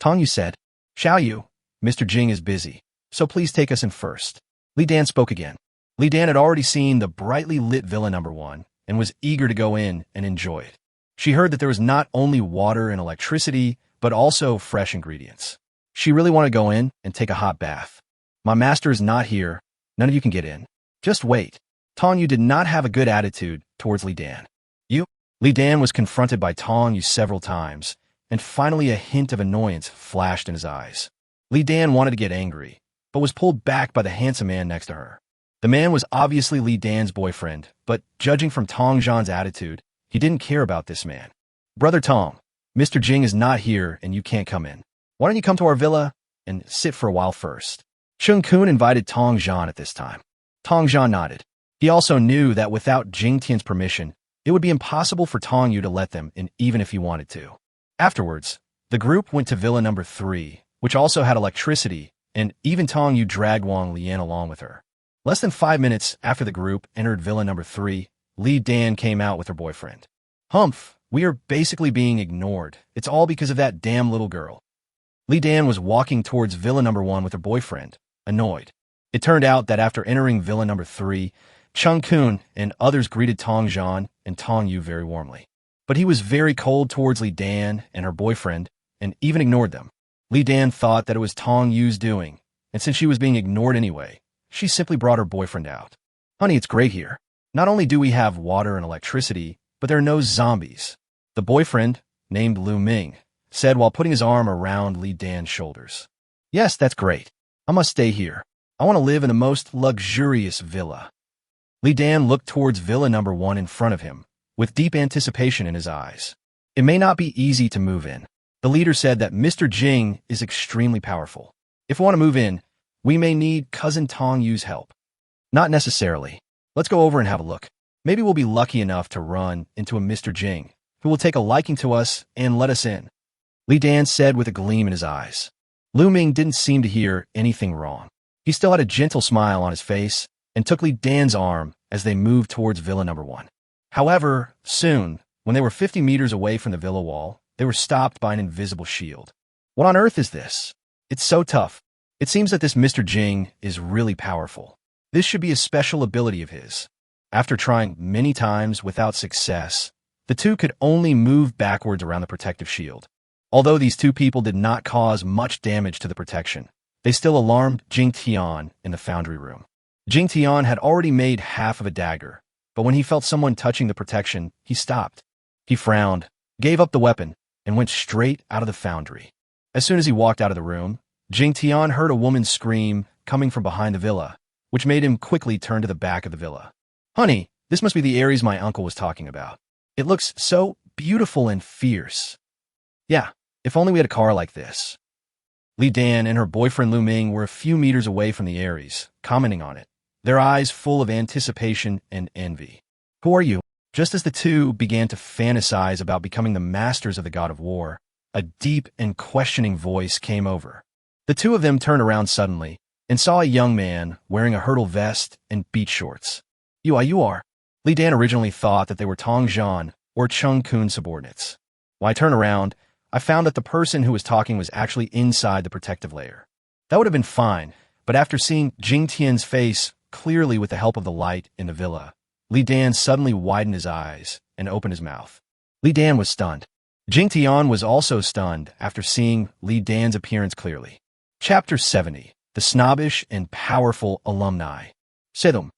[SPEAKER 1] Tong Yu said, Xiaoyu, Mr. Jing is busy, so please take us in first. Leian spoke again. Leian had already seen the brightly lit Villa No. 1 and was eager to go in and enjoy it. She heard that there was not only water and electricity, but also fresh ingredients. She really wanted to go in and take a hot bath. My master is not here. None of you can get in. Just wait. Tong Yu did not have a good attitude towards Leian. You? Leian was confronted by Tong Yu several times, and finally a hint of annoyance flashed in his eyes. Leian wanted to get angry, but was pulled back by the handsome man next to her. The man was obviously Leian's boyfriend, but judging from Tong Zhan's attitude, he didn't care about this man. Brother Tong, Mr. Jing is not here and you can't come in. Why don't you come to our villa and sit for a while first? Chungkun invited Tong Zhan at this time. Tong Zhan nodded. He also knew that without Jingtian's permission, it would be impossible for Tong Yu to let them in even if he wanted to. Afterwards, the group went to Villa No. 3, which also had electricity, and even Tong Yu dragged Wang Lian along with her. Less than 5 minutes after the group entered Villa number 3, Dan came out with her boyfriend. Humph, we are basically being ignored. It's all because of that damn little girl. Dan was walking towards Villa number 1 with her boyfriend, annoyed. It turned out that after entering Villa number 3, Chungkun and others greeted Tong Yu and Tong Yu very warmly. But he was very cold towards Dan and her boyfriend, and even ignored them. Dan thought that it was Tong Yu's doing, and since she was being ignored anyway, she simply brought her boyfriend out. Honey, it's great here. Not only do we have water and electricity, but there are no zombies. The boyfriend, named Ming, said while putting his arm around Dan's shoulders. Yes, that's great. I must stay here. I want to live in the most luxurious villa. Dan looked towards Villa number 1 in front of him, with deep anticipation in his eyes. It may not be easy to move in. The leader said that Mr. Jing is extremely powerful. If we want to move in, we may need Cousin Tong Yu's help. Not necessarily. Let's go over and have a look. Maybe we'll be lucky enough to run into a Mr. Jing, who will take a liking to us and let us in. Dan said with a gleam in his eyes. Ming didn't seem to hear anything wrong. He still had a gentle smile on his face and took Dan's arm as they moved towards Villa number 1. However, soon, when they were 50 meters away from the villa wall, they were stopped by an invisible shield. What on earth is this? It's so tough. It seems that this Mr. Jing is really powerful. This should be a special ability of his. After trying many times without success, the two could only move backwards around the protective shield. Although these two people did not cause much damage to the protection, they still alarmed Jingtian in the foundry room. Jingtian had already made half of a dagger, but when he felt someone touching the protection, he stopped. He frowned, gave up the weapon, and went straight out of the foundry. As soon as he walked out of the room, Jingtian heard a woman scream coming from behind the villa, which made him quickly turn to the back of the villa. Honey, this must be the Aries my uncle was talking about. It looks so beautiful and fierce. Yeah, if only we had a car like this. Dan and her boyfriend Ming were a few meters away from the Aries, commenting on it, their eyes full of anticipation and envy. Who are you? Just as the two began to fantasize about becoming the masters of the god of war, a deep and questioning voice came over. The two of them turned around suddenly and saw a young man wearing a hurdle vest and beach shorts. You are. Dan originally thought that they were Tong Yu or Chungkun subordinates. When I turned around, I found that the person who was talking was actually inside the protective layer. That would have been fine, but after seeing Jingtian's face clearly with the help of the light in the villa, Dan suddenly widened his eyes and opened his mouth. Dan was stunned. Jingtian was also stunned after seeing Dan's appearance clearly. Chapter 70. The Snobbish and Powerful Alumni. Sedum.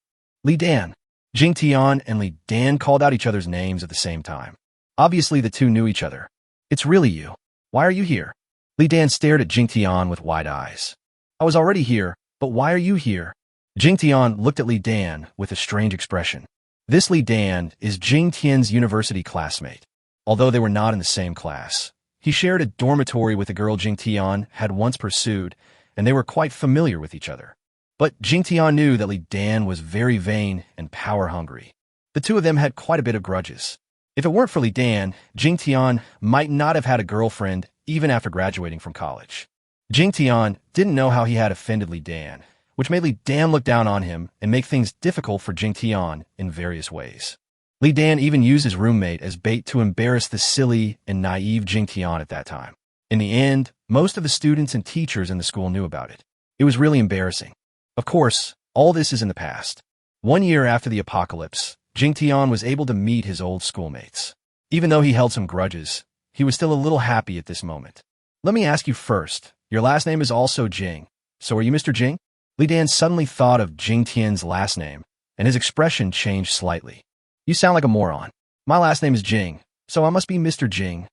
[SPEAKER 1] Dan. Jingtian and Dan called out each other's names at the same time. Obviously, the two knew each other. It's really you. Why are you here? Dan stared at Jingtian with wide eyes. I was already here, but why are you here? Jingtian looked at Dan with a strange expression. This Dan is Jingtian's university classmate. Although they were not in the same class, he shared a dormitory with a girl Jingtian had once pursued, and they were quite familiar with each other. But Jingtian knew that Dan was very vain and power-hungry. The two of them had quite a bit of grudges. If it weren't for Dan, Jingtian might not have had a girlfriend even after graduating from college. Jingtian didn't know how he had offended Dan, which made Dan look down on him and make things difficult for Jingtian in various ways. Dan even used his roommate as bait to embarrass the silly and naive Jingtian at that time. In the end, most of the students and teachers in the school knew about it. It was really embarrassing. Of course, all this is in the past. 1 year after the apocalypse, Jingtian was able to meet his old schoolmates. Even though he held some grudges, he was still a little happy at this moment. Let me ask you first, your last name is also Jing, so are you Mr. Jing? Dan suddenly thought of Jingtian's last name, and his expression changed slightly. You sound like a moron. My last name is Jing, so I must be Mr. Jing.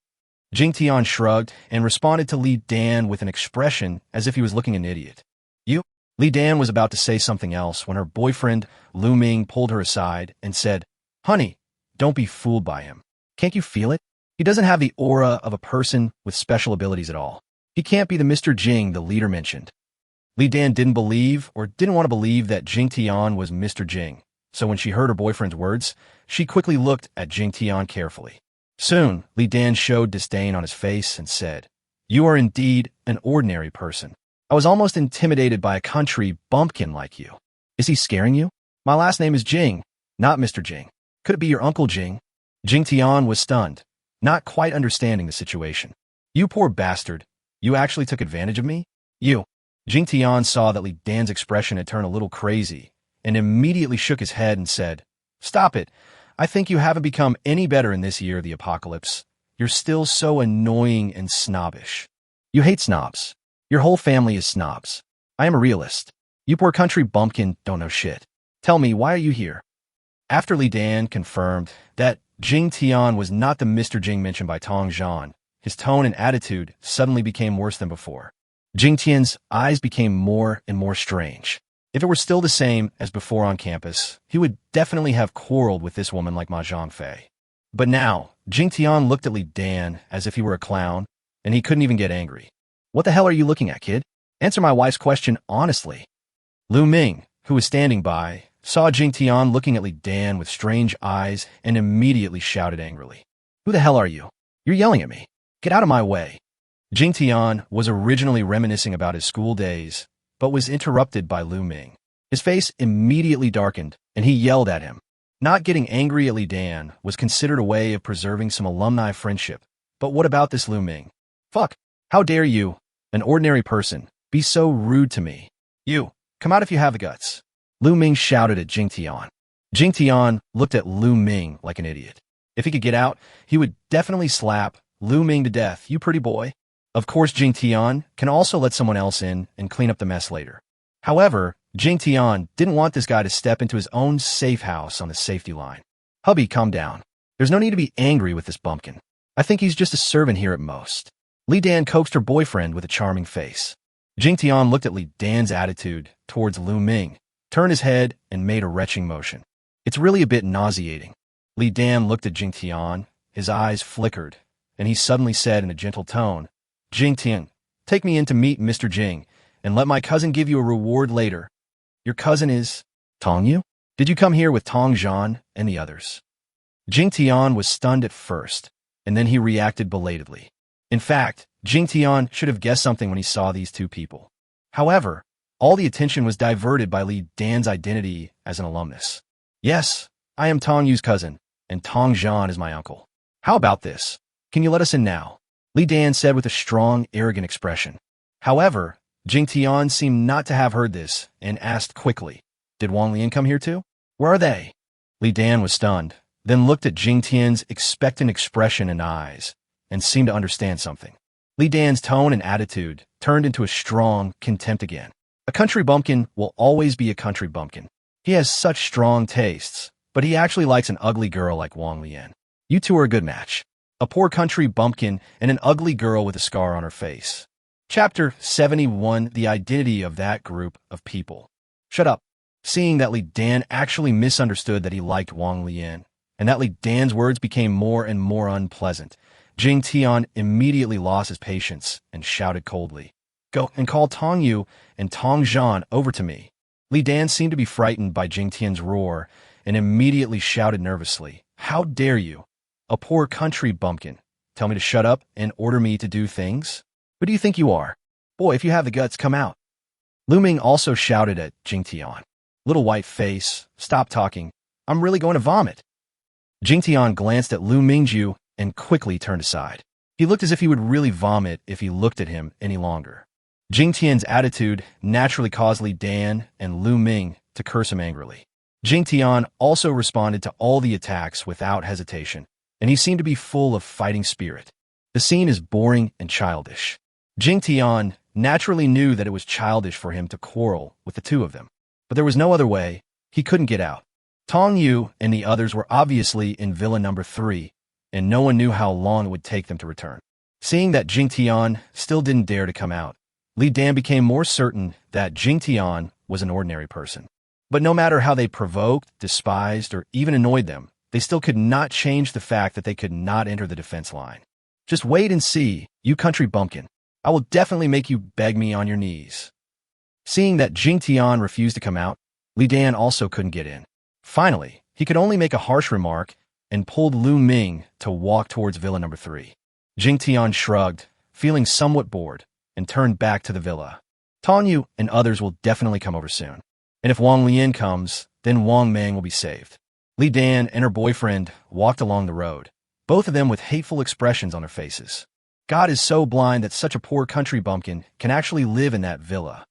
[SPEAKER 1] Jingtian shrugged and responded to Dan with an expression as if he was looking an idiot. You? Dan was about to say something else when her boyfriend, Ming, pulled her aside and said, Honey, don't be fooled by him. Can't you feel it? He doesn't have the aura of a person with special abilities at all. He can't be the Mr. Jing the leader mentioned. Dan didn't believe or didn't want to believe that Jingtian was Mr. Jing, so when she heard her boyfriend's words, she quickly looked at Jingtian carefully. Soon, Dan showed disdain on his face and said, You are indeed an ordinary person. I was almost intimidated by a country bumpkin like you. Is he scaring you? My last name is Jing, not Mr. Jing. Could it be your Uncle Jing? Jingtian was stunned, not quite understanding the situation. You poor bastard. You actually took advantage of me? You. Jingtian saw that Li Dan's expression had turned a little crazy and immediately shook his head and said, "Stop it. I think you haven't become any better in this year of the apocalypse. You're still so annoying and snobbish. You hate snobs. Your whole family is snobs. I am a realist. You poor country bumpkin don't know shit. Tell me, why are you here?" After Li Dan confirmed that Jingtian was not the Mr. Jing mentioned by Tong Yu, his tone and attitude suddenly became worse than before. Jingtian's eyes became more and more strange. If it were still the same as before on campus, he would definitely have quarreled with this woman like Ma Zhangfei. But now, Jingtian looked at Li Dan as if he were a clown, and he couldn't even get angry. "What the hell are you looking at, kid? Answer my wife's question honestly." Lu Ming, who was standing by, saw Jingtian looking at Li Dan with strange eyes and immediately shouted angrily, "Who the hell are you? You're yelling at me. Get out of my way." Jingtian was originally reminiscing about his school days, but was interrupted by Lu Ming. His face immediately darkened, and he yelled at him. Not getting angry at Li Dan was considered a way of preserving some alumni friendship, but what about this Lu Ming? "Fuck, how dare you, an ordinary person, be so rude to me? You, come out if you have the guts." Lu Ming shouted at Jingtian. Jingtian looked at Lu Ming like an idiot. If he could get out, he would definitely slap Lu Ming to death, you pretty boy. Of course, Jingtian can also let someone else in and clean up the mess later. However, Jingtian didn't want this guy to step into his own safe house on the safety line. "Hubby, calm down. There's no need to be angry with this bumpkin. I think he's just a servant here at most." Li Dan coaxed her boyfriend with a charming face. Jingtian looked at Li Dan's attitude towards Lu Ming, turned his head, and made a retching motion. "It's really a bit nauseating." Li Dan looked at Jingtian, his eyes flickered, and he suddenly said in a gentle tone, "Jingtian, take me in to meet Mr. Jing, and let my cousin give you a reward later." "Your cousin is Tong Yu? Did you come here with Tong Yu and the others?" Jingtian was stunned at first, and then he reacted belatedly. In fact, Jingtian should have guessed something when he saw these two people. However, all the attention was diverted by Li Dan's identity as an alumnus. "Yes, I am Tong Yu's cousin, and Tong Yu is my uncle. How about this? Can you let us in now?" Li Dan said with a strong, arrogant expression. However, Jingtian seemed not to have heard this and asked quickly, "Did Wong Leian come here too? Where are they?" Li Dan was stunned, then looked at Jingtian's expectant expression and eyes, and seemed to understand something. Li Dan's tone and attitude turned into a strong contempt again. A country bumpkin will always be a country bumpkin. He has such strong tastes, but he actually likes an ugly girl like Wong Leian. You two are a good match. A poor country bumpkin and an ugly girl with a scar on her face. Chapter 71, The Identity of That Group of People. Shut up. Seeing that Li Dan actually misunderstood that he liked Wong Leian, and that Li Dan's words became more and more unpleasant, Jingtian immediately lost his patience and shouted coldly, "Go and call Tong Yu and Tong Yu over to me." Li Dan seemed to be frightened by Jingtian's roar and immediately shouted nervously, "How dare you, a poor country bumpkin, tell me to shut up and order me to do things? Who do you think you are? Boy, if you have the guts, come out." Lu Ming also shouted at Jingtian, "Little white face, stop talking. I'm really going to vomit." Jingtian glanced at Lu Ming's and quickly turned aside. He looked as if he would really vomit if he looked at him any longer. Jingtian's attitude naturally caused Li Dan and Lu Ming to curse him angrily. Jingtian also responded to all the attacks without hesitation, and he seemed to be full of fighting spirit. The scene is boring and childish. Jingtian naturally knew that it was childish for him to quarrel with the two of them, but there was no other way. He couldn't get out. Tong Yu and the others were obviously in Villa number 3, and no one knew how long it would take them to return. Seeing that Jingtian still didn't dare to come out, Li Dan became more certain that Jingtian was an ordinary person. But no matter how they provoked, despised, or even annoyed them, they still could not change the fact that they could not enter the defense line. "Just wait and see, you country bumpkin. I will definitely make you beg me on your knees." Seeing that Jingtian refused to come out, Li Dan also couldn't get in. Finally, he could only make a harsh remark and pulled Lu Ming to walk towards Villa number 3. Jingtian shrugged, feeling somewhat bored, and turned back to the villa. "Tong Yu and others will definitely come over soon. And if Wong Leian comes, then Wong Ming will be saved. Li Dan and her boyfriend walked along the road, both of them with hateful expressions on their faces. God is so blind that such a poor country bumpkin can actually live in that villa.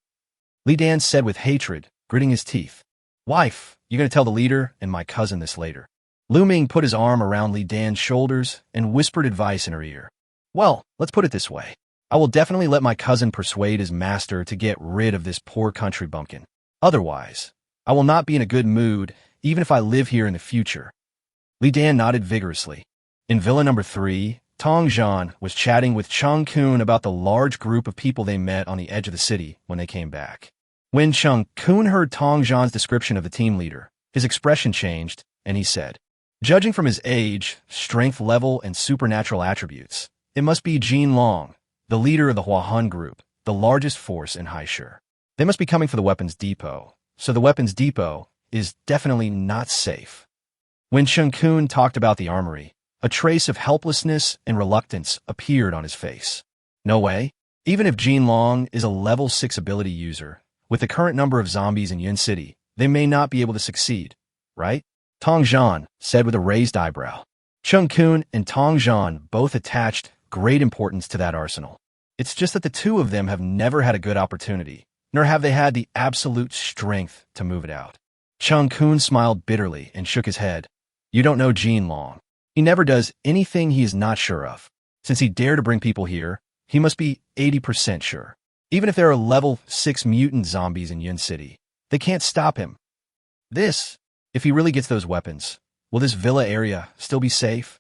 [SPEAKER 1] Li Dan said with hatred, gritting his teeth. Wife, you're going to tell the leader and my cousin this later. Lu Ming put his arm around Li Dan's shoulders and whispered advice in her ear. Well, let's put it this way. I will definitely let my cousin persuade his master to get rid of this poor country bumpkin. Otherwise, I will not be in a good mood, even if I live here in the future. Li Dan nodded vigorously. In Villa Number 3, Tong Yu was chatting with Chungkun about the large group of people they met on the edge of the city when they came back. When Chungkun heard Tong Yu's description of the team leader, his expression changed, and he said, judging from his age, strength level, and supernatural attributes, it must be Jin Long, the leader of the Huahun group, the largest force in Haishu. They must be coming for the weapons depot, so the weapons depot is definitely not safe. When Chungkun talked about the armory, a trace of helplessness and reluctance appeared on his face. No way. Even if Jin Long is a level 6 ability user, with the current number of zombies in Yun City, they may not be able to succeed, right? Tong Yu said with a raised eyebrow. Chungkun and Tong Yu both attached great importance to that arsenal. It's just that the two of them have never had a good opportunity, nor have they had the absolute strength to move it out. Chungkun smiled bitterly and shook his head. You don't know Jin Long. He never does anything he is not sure of. Since he dared to bring people here, he must be 80% sure. Even if there are level 6 mutant zombies in Yun City, they can't stop him. If he really gets those weapons, will this villa area still be safe?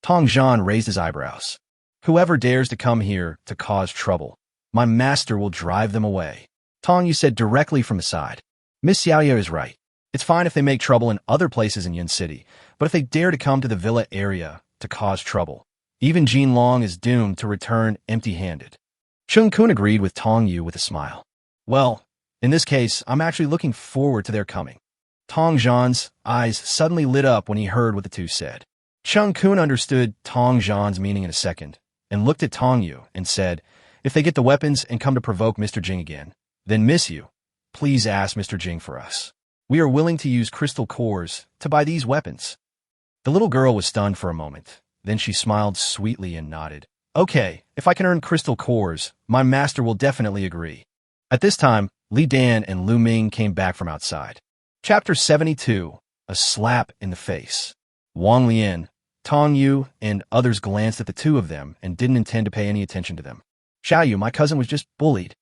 [SPEAKER 1] Tong Yu raised his eyebrows. Whoever dares to come here to cause trouble, my master will drive them away. Tong Yu said directly from the side. Miss Xiaoya is right. It's fine if they make trouble in other places in Yun City, but if they dare to come to the villa area to cause trouble, even Jin Long is doomed to return empty-handed. Chungkun agreed with Tong Yu with a smile. Well, in this case, I'm actually looking forward to their coming. Tong Yu's eyes suddenly lit up when he heard what the two said. Chungkun understood Tong Yu's meaning in a second, and looked at Tong Yu and said, if they get the weapons and come to provoke Mr. Jing again, then Miss Yu, please ask Mr. Jing for us. We are willing to use crystal cores to buy these weapons. The little girl was stunned for a moment. Then she smiled sweetly and nodded. Okay, if I can earn crystal cores, my master will definitely agree. At this time, Li Dan and Lu Ming came back from outside. Chapter 72, A Slap in the Face. Wong Leian, Tong Yu, and others glanced at the two of them and didn't intend to pay any attention to them. Xiaoyu, my cousin was just bullied.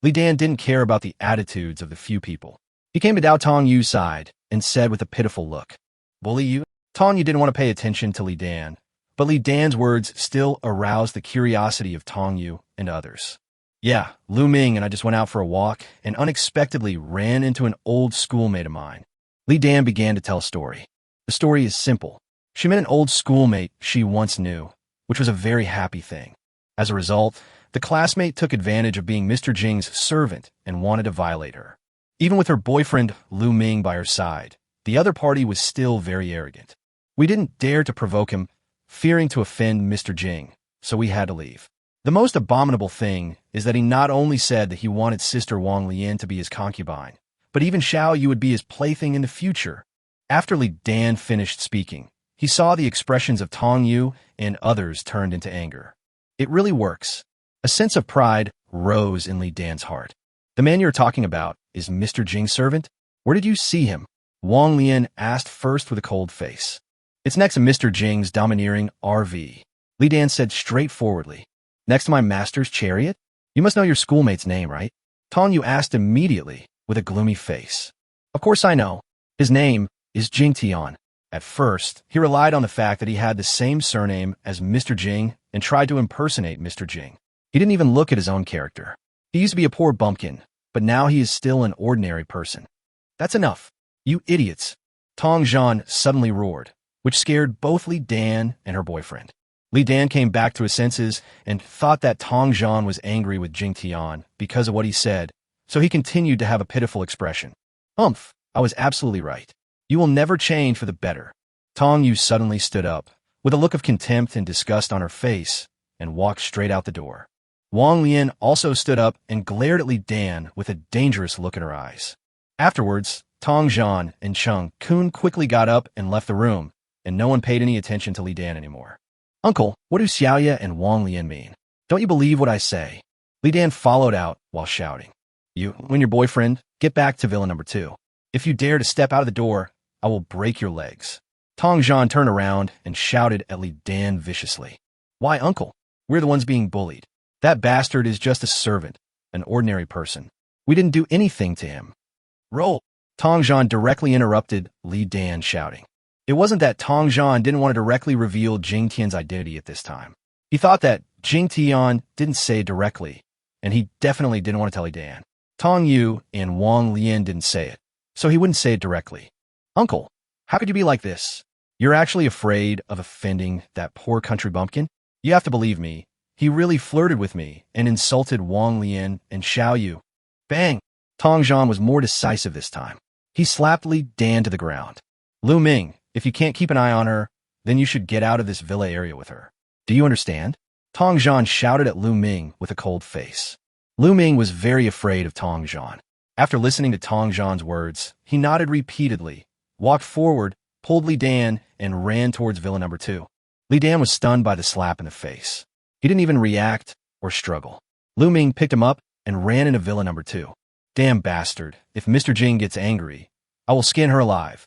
[SPEAKER 1] Li Dan didn't care about the attitudes of the few people. He came to Dao Tong Yu's side and said with a pitiful look, bully you? Tong Yu didn't want to pay attention to Li Dan, but Li Dan's words still aroused the curiosity of Tong Yu and others. Yeah, Lu Ming and I just went out for a walk and unexpectedly ran into an old schoolmate of mine. Li Dan began to tell a story. The story is simple. She met an old schoolmate she once knew, which was a very happy thing. As a result, the classmate took advantage of being Mr. Jing's servant and wanted to violate her. Even with her boyfriend, Lu Ming, by her side, the other party was still very arrogant. We didn't dare to provoke him, fearing to offend Mr. Jing, so we had to leave. The most abominable thing is that he not only said that he wanted Sister Wong Leian to be his concubine, but even Xiaoyu would be his plaything in the future. After Li Dan finished speaking, he saw the expressions of Tong Yu and others turned into anger. It really works. A sense of pride rose in Li Dan's heart. The man you're talking about is Mr. Jing's servant? Where did you see him? Wong Leian asked first with a cold face. It's next to Mr. Jing's domineering RV. Li Dan said straightforwardly. Next to my master's chariot? You must know your schoolmate's name, right? Tong Yu asked immediately with a gloomy face. Of course I know. His name is Jingtian. At first, he relied on the fact that he had the same surname as Mr. Jing and tried to impersonate Mr. Jing. He didn't even look at his own character. He used to be a poor bumpkin, but now he is still an ordinary person. That's enough. You idiots. Tong Yu suddenly roared, which scared both Li Dan and her boyfriend. Li Dan came back to his senses and thought that Tong Yu was angry with Jingtian because of what he said, so he continued to have a pitiful expression. I was absolutely right. You will never change for the better. Tong Yu suddenly stood up, with a look of contempt and disgust on her face, and walked straight out the door. Wong Leian also stood up and glared at Li Dan with a dangerous look in her eyes. Afterwards, Tong Yu and Chungkun quickly got up and left the room, and no one paid any attention to Leian anymore. Uncle, what do Xiaoya and Wong Leian mean? Don't you believe what I say? Leian followed out while shouting. You and your boyfriend, get back to Villa number 2. If you dare to step out of the door, I will break your legs. Tong Yu turned around and shouted at Leian viciously. Why, Uncle? We're the ones being bullied. That bastard is just a servant, an ordinary person. We didn't do anything to him. Roll. Tong Yu directly interrupted Leian, shouting. It wasn't that Tong Yu didn't want to directly reveal Jingtian's identity at this time. He thought that Jingtian didn't say it directly, and he definitely didn't want to tell Leian. Tong Yu and Wong Leian didn't say it, so he wouldn't say it directly. Uncle, how could you be like this? You're actually afraid of offending that poor country bumpkin? You have to believe me. He really flirted with me and insulted Wong Leian and Xiaoyu. Bang! Tong Yu was more decisive this time. He slapped Leian to the ground. Lu Ming, if you can't keep an eye on her, then you should get out of this villa area with her. Do you understand? Tong Yu shouted at Lu Ming with a cold face. Lu Ming was very afraid of Tong Yu. After listening to Tong Yu's words, he nodded repeatedly, walked forward, pulled Leian, and ran towards Villa number 2. Leian was stunned by the slap in the face. He didn't even react or struggle. Lu Ming picked him up and ran into Villa number 2. Damn bastard, if Mr. Jing gets angry, I will skin her alive.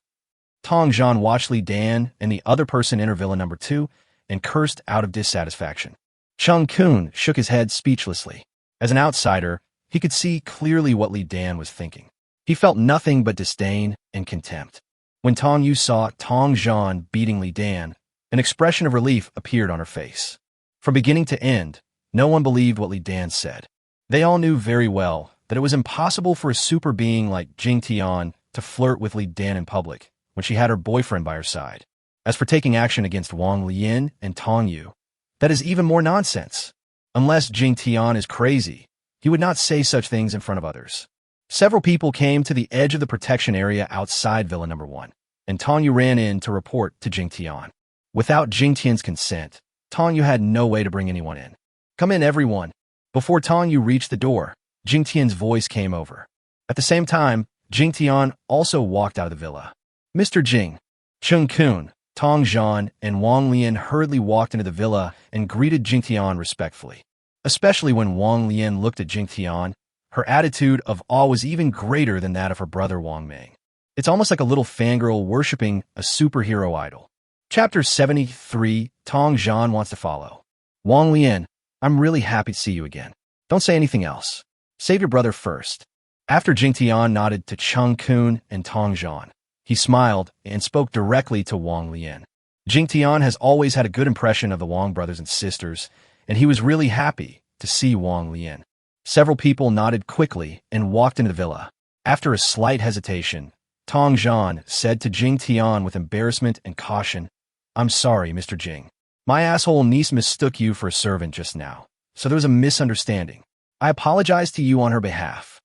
[SPEAKER 1] Tong Yu watched Leian and the other person enter Villa number 2 and cursed out of dissatisfaction. Chungkun shook his head speechlessly. As an outsider, he could see clearly what Leian was thinking. He felt nothing but disdain and contempt. When Tong Yu saw Tong Yu beating Leian, an expression of relief appeared on her face. From beginning to end, no one believed what Leian said. They all knew very well that it was impossible for a super being like Jingtian to flirt with Leian in public when she had her boyfriend by her side. As for taking action against Wong Leian and Tong Yu, that is even more nonsense. Unless Jingtian is crazy, he would not say such things in front of others. Several people came to the edge of the protection area outside Villa number 1, and Tong Yu ran in to report to Jingtian. Without Jingtian's consent, Tong Yu had no way to bring anyone in. Come in, everyone. Before Tong Yu reached the door, Jingtian's voice came over. At the same time, Jingtian also walked out of the villa. Mr. Jing, Chungkun, Tong Yu, and Wong Leian hurriedly walked into the villa and greeted Jingtian respectfully. Especially when Wong Leian looked at Jingtian, her attitude of awe was even greater than that of her brother Wong Ming. It's almost like a little fangirl worshipping a superhero idol. Chapter 73, Tong Yu wants to follow. Wong Leian, I'm really happy to see you again. Don't say anything else. Save your brother first. After Jingtian nodded to Chungkun and Tong Yu, he smiled and spoke directly to Wong Leian. Jingtian has always had a good impression of the Wong brothers and sisters, and he was really happy to see Wong Leian. Several people nodded quickly and walked into the villa. After a slight hesitation, Tong Yu said to Jingtian with embarrassment and caution, I'm sorry, Mr. Jing. My asshole niece mistook you for a servant just now, so there was a misunderstanding. I apologize to you on her behalf.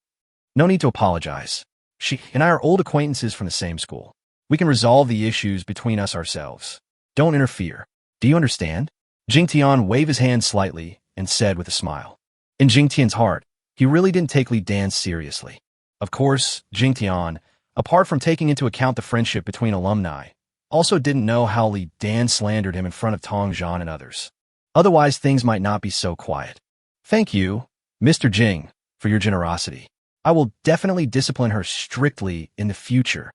[SPEAKER 1] No need to apologize. She and I are old acquaintances from the same school. We can resolve the issues between us ourselves. Don't interfere. Do you understand? Jingtian waved his hand slightly and said with a smile. In Jingtian's heart, he really didn't take Leian seriously. Of course, Jingtian, apart from taking into account the friendship between alumni, also didn't know how Leian slandered him in front of Tong Yu and others. Otherwise, things might not be so quiet. Thank you, Mr. Jing, for your generosity. I will definitely discipline her strictly in the future.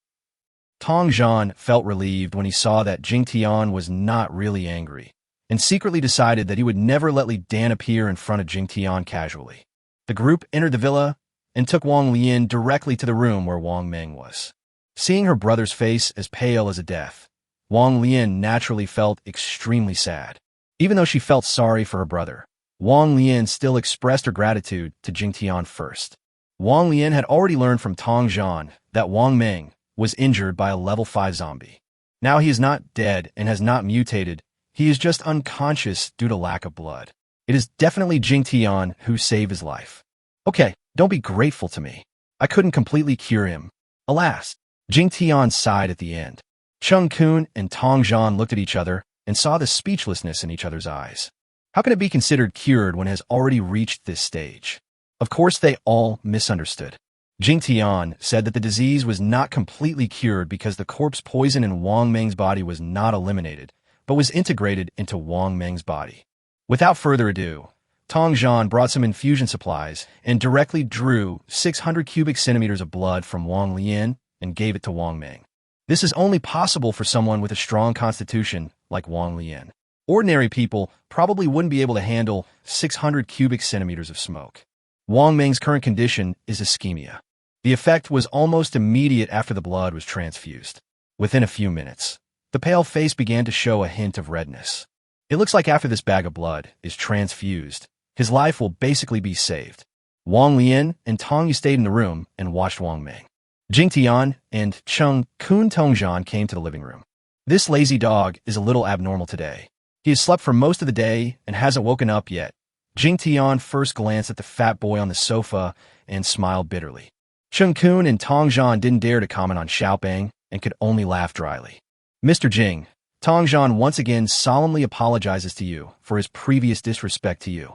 [SPEAKER 1] Tong Yu felt relieved when he saw that Jingtian was not really angry, and secretly decided that he would never let Leian appear in front of Jingtian casually. The group entered the villa and took Wong Leian directly to the room where Wong Ming was. Seeing her brother's face as pale as a death, Wong Leian naturally felt extremely sad. Even though she felt sorry for her brother, Wong Leian still expressed her gratitude to Jingtian first. Wong Leian had already learned from Tong Yu that Wong Ming was injured by a level 5 zombie. Now he is not dead and has not mutated, he is just unconscious due to lack of blood. It is definitely Jingtian who saved his life. Okay, don't be grateful to me. I couldn't completely cure him. Alas, Jingtian sighed at the end. Chungkun and Tong Yu looked at each other and saw the speechlessness in each other's eyes. How can it be considered cured when it has already reached this stage? Of course, they all misunderstood. Jingtian said that the disease was not completely cured because the corpse poison in Wong Ming's body was not eliminated, but was integrated into Wong Ming's body. Without further ado, Tong Yu brought some infusion supplies and directly drew 600 cubic centimeters of blood from Wong Leian and gave it to Wong Ming. This is only possible for someone with a strong constitution like Wong Leian. Ordinary people probably wouldn't be able to handle 600 cubic centimeters of smoke. Wong Ming's current condition is ischemia. The effect was almost immediate after the blood was transfused. Within a few minutes, the pale face began to show a hint of redness. It looks like after this bag of blood is transfused, his life will basically be saved. Wong Leian and Tong Yu stayed in the room and watched Wong Ming. Jingtian and Chungkun Surrenders came to the living room. This lazy dog is a little abnormal today. He has slept for most of the day and hasn't woken up yet. Jingtian first glanced at the fat boy on the sofa and smiled bitterly. Chungkun and Tong Yu didn't dare to comment on Xiaobang and could only laugh dryly. Mr. Jing, Tong Yu once again solemnly apologizes to you for his previous disrespect to you.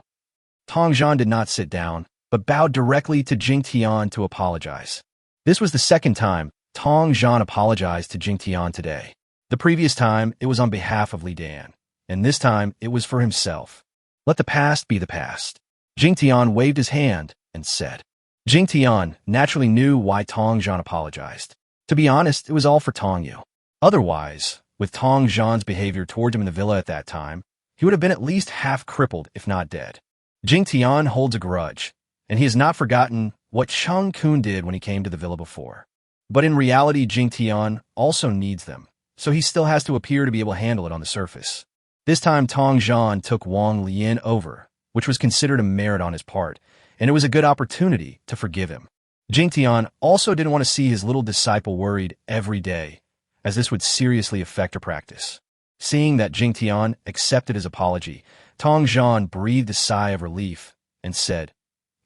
[SPEAKER 1] Tong Yu did not sit down, but bowed directly to Jingtian to apologize. This was the second time Tong Yu apologized to Jingtian today. The previous time, it was on behalf of Leian, and this time, it was for himself. Let the past be the past. Jingtian waved his hand and said. Jingtian naturally knew why Tong Yu apologized. To be honest, it was all for Tong Yu. Otherwise, with Tong Yu's behavior toward him in the villa at that time, he would have been at least half crippled, if not dead. Jingtian holds a grudge, and he has not forgotten what Chungkun did when he came to the villa before. But in reality, Jingtian also needs them, so he still has to appear to be able to handle it on the surface. This time, Tong Yu took Wong Leian over, which was considered a merit on his part, and it was a good opportunity to forgive him. Jingtian also didn't want to see his little disciple worried every day, as this would seriously affect her practice. Seeing that Jingtian accepted his apology, Tong Yu breathed a sigh of relief and said,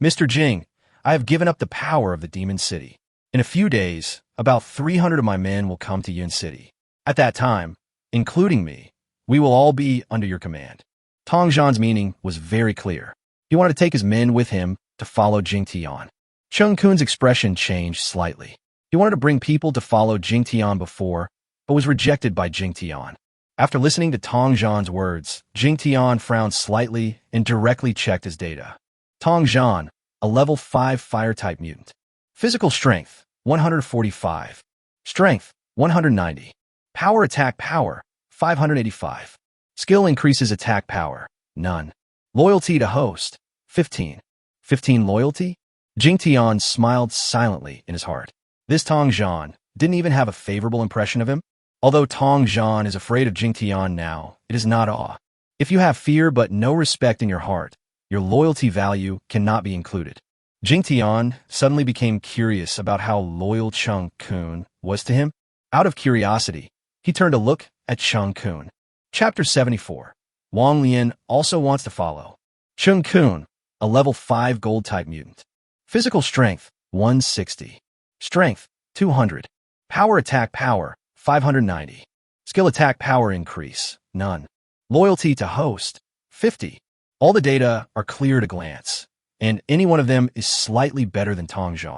[SPEAKER 1] Mr. Jing, I have given up the power of the Demon City. In a few days, about 300 of my men will come to Yuan City. At that time, including me, we will all be under your command. Tong Yu's meaning was very clear. He wanted to take his men with him to follow Jingtian. Chungkun's expression changed slightly. He wanted to bring people to follow Jingtian before, but was rejected by Jingtian. After listening to Tong Yu's words, Jingtian frowned slightly and directly checked his data. Tong Yu, a level 5 fire-type mutant. Physical strength, 145. Strength, 190. Power attack power, 585. Skill increases attack power, none. Loyalty to host, 15. 15 loyalty? Jingtian smiled silently in his heart. This Tong Yu didn't even have a favorable impression of him. Although Tong Yu is afraid of Jingtian now, it is not awe. If you have fear but no respect in your heart, your loyalty value cannot be included. Jingtian suddenly became curious about how loyal Chungkun was to him. Out of curiosity, he turned to look at Chungkun. Chapter 74. Wong Leian also wants to follow. Chungkun, a level 5 gold-type mutant. Physical strength, 160. Strength, 200. Power attack power, 590. Skill attack power increase, none. Loyalty to host, 50. All the data are clear at a glance, and any one of them is slightly better than Tong Yu,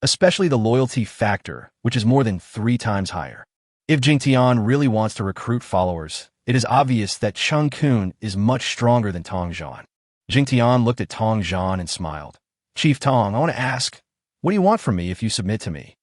[SPEAKER 1] especially the loyalty factor, which is more than 3 times higher. If Jingtian really wants to recruit followers, it is obvious that Chungkun is much stronger than Tong Yu. Jingtian looked at Tong Yu and smiled. Chief Tong, I want to ask, what do you want from me if you submit to me?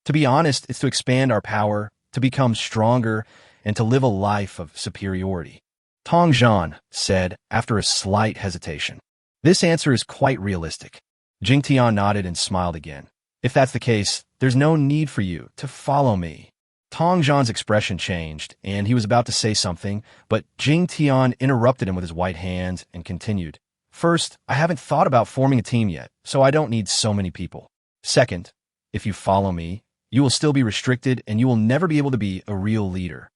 [SPEAKER 1] To be honest, it's to expand our power, to become stronger, and to live a life of superiority. Tong Yu said after a slight hesitation. This answer is quite realistic. Jingtian nodded and smiled again. If that's the case, there's no need for you to follow me. Tong Yu's expression changed, and he was about to say something, but Jingtian interrupted him with his white hand and continued. First, I haven't thought about forming a team yet, so I don't need so many people. Second, if you follow me, you will still be restricted and you will never be able to be a real leader.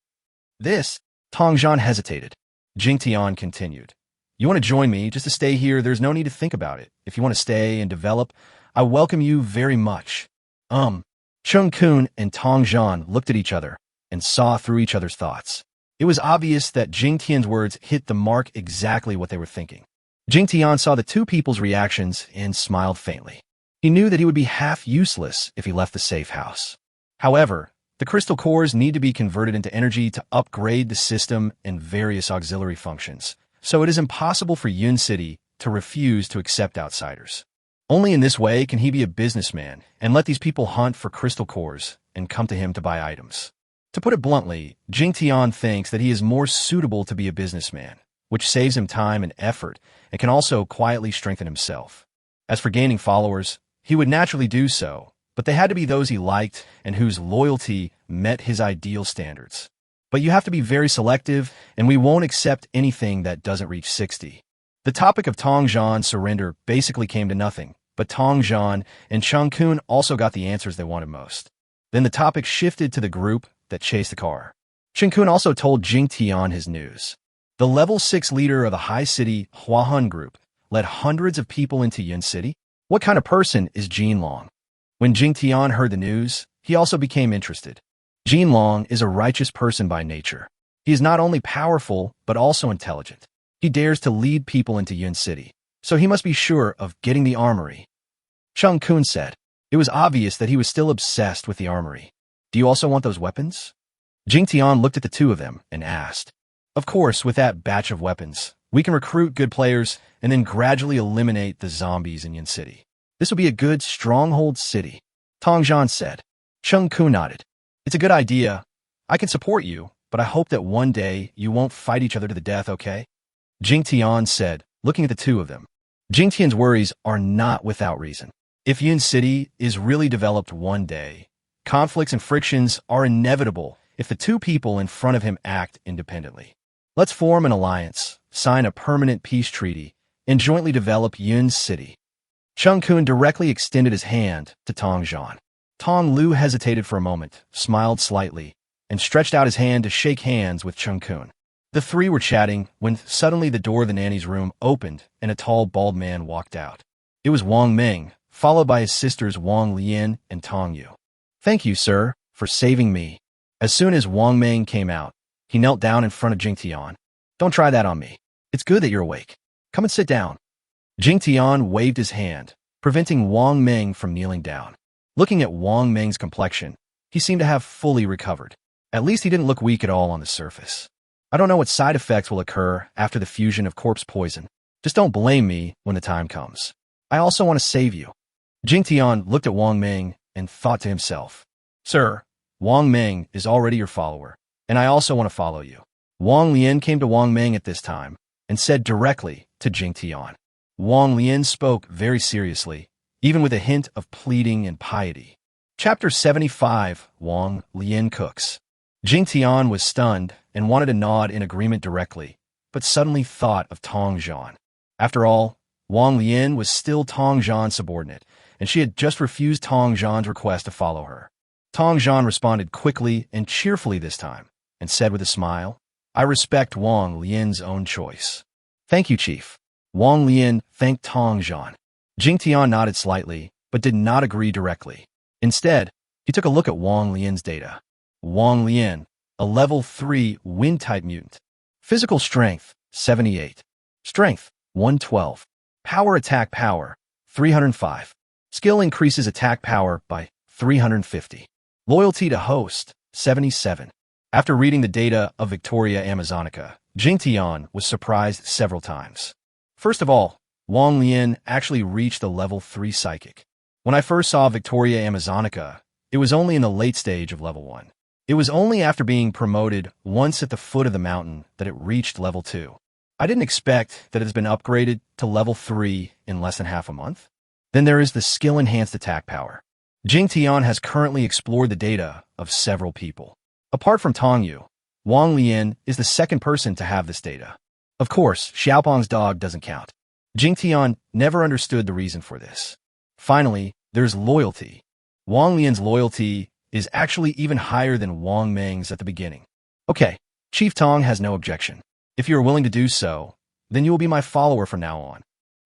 [SPEAKER 1] Tong Yu hesitated. Jingtian continued. You want to join me just to stay here, there's no need to think about it. If you want to stay and develop, I welcome you very much. Chungkun and Tong Yu looked at each other and saw through each other's thoughts. It was obvious that Jingtian's words hit the mark exactly what they were thinking. Jingtian saw the two people's reactions and smiled faintly. He knew that he would be half useless if he left the safe house. However, the crystal cores need to be converted into energy to upgrade the system and various auxiliary functions, so it is impossible for Yuan City to refuse to accept outsiders. Only in this way can he be a businessman and let these people hunt for crystal cores and come to him to buy items. To put it bluntly, Jingtian thinks that he is more suitable to be a businessman, which saves him time and effort and can also quietly strengthen himself. As for gaining followers, he would naturally do so, but they had to be those he liked and whose loyalty met his ideal standards. But you have to be very selective, and we won't accept anything that doesn't reach 60. The topic of Tongjian's surrender basically came to nothing, but Tongjian and Chungkun also got the answers they wanted most. Then the topic shifted to the group that chased the car. Chungkun also told Jingtian his news. The level 6 leader of the high city Huahun group led hundreds of people into Yuan City. What kind of person is Jinlong? When Jingtian heard the news, he also became interested. Jinlong is a righteous person by nature. He is not only powerful, but also intelligent. He dares to lead people into Yuan City, so he must be sure of getting the armory. Chungkun said. It was obvious that he was still obsessed with the armory. Do you also want those weapons? Jingtian looked at the two of them and asked. Of course, with that batch of weapons, we can recruit good players and then gradually eliminate the zombies in Yuan City. This will be a good stronghold city, Tongjian said. Chungkun nodded. It's a good idea. I can support you, but I hope that one day you won't fight each other to the death, okay? Jingtian said, looking at the two of them. Jingtian's worries are not without reason. If Yuan City is really developed one day, conflicts and frictions are inevitable if the two people in front of him act independently. Let's form an alliance, sign a permanent peace treaty, and jointly develop Yuan City. Chungkun directly extended his hand to Tongjian. Tong Lu hesitated for a moment, smiled slightly, and stretched out his hand to shake hands with Chungkun. The three were chatting when suddenly the door of the nanny's room opened and a tall, bald man walked out. It was Wong Ming, followed by his sisters Wong Leian and Tong Yu. Thank you, sir, for saving me. As soon as Wong Ming came out, he knelt down in front of Jingtian. Don't try that on me. It's good that you're awake. Come and sit down. Jingtian waved his hand, preventing Wong Ming from kneeling down. Looking at Wong Ming's complexion, he seemed to have fully recovered. At least he didn't look weak at all on the surface. I don't know what side effects will occur after the fusion of corpse poison. Just don't blame me when the time comes. I also want to save you. Jingtian looked at Wong Ming and thought to himself, Sir, Wong Ming is already your follower, and I also want to follow you. Wong Leian came to Wong Ming at this time and said directly to Jingtian. Wong Leian spoke very seriously, even with a hint of pleading and piety. Chapter 75, Wong Leian Cooks. Jingtian was stunned and wanted to nod in agreement directly, but suddenly thought of Tongjian. After all, Wong Leian was still Tongjian's subordinate, and she had just refused Tongjian's request to follow her. Tongjian responded quickly and cheerfully this time, and said with a smile, I respect Wong Lian's own choice. Thank you, Chief. Wong Leian thanked Tongjian. Jingtian nodded slightly, but did not agree directly. Instead, he took a look at Wong Lian's data. Wong Leian, a level 3 wind-type mutant. Physical strength, 78. Strength, 112. Power attack power, 305. Skill increases attack power by 350. Loyalty to host, 77. After reading the data of Victoria Amazonica, Jingtian was surprised several times. First of all, Wong Leian actually reached the level 3 psychic. When I first saw Victoria Amazonica, it was only in the late stage of level 1. It was only after being promoted once at the foot of the mountain that it reached level 2. I didn't expect that it has been upgraded to level 3 in less than half a month. Then there is the skill-enhanced attack power. Jingtian has currently explored the data of several people. Apart from Tong Yu, Wong Leian is the second person to have this data. Of course, Xiaopong's dog doesn't count. Jingtian never understood the reason for this. Finally, there's loyalty. Wong Leian's loyalty is actually even higher than Wong Ming's at the beginning. Okay, Chief Tong has no objection. If you are willing to do so, then you will be my follower from now on.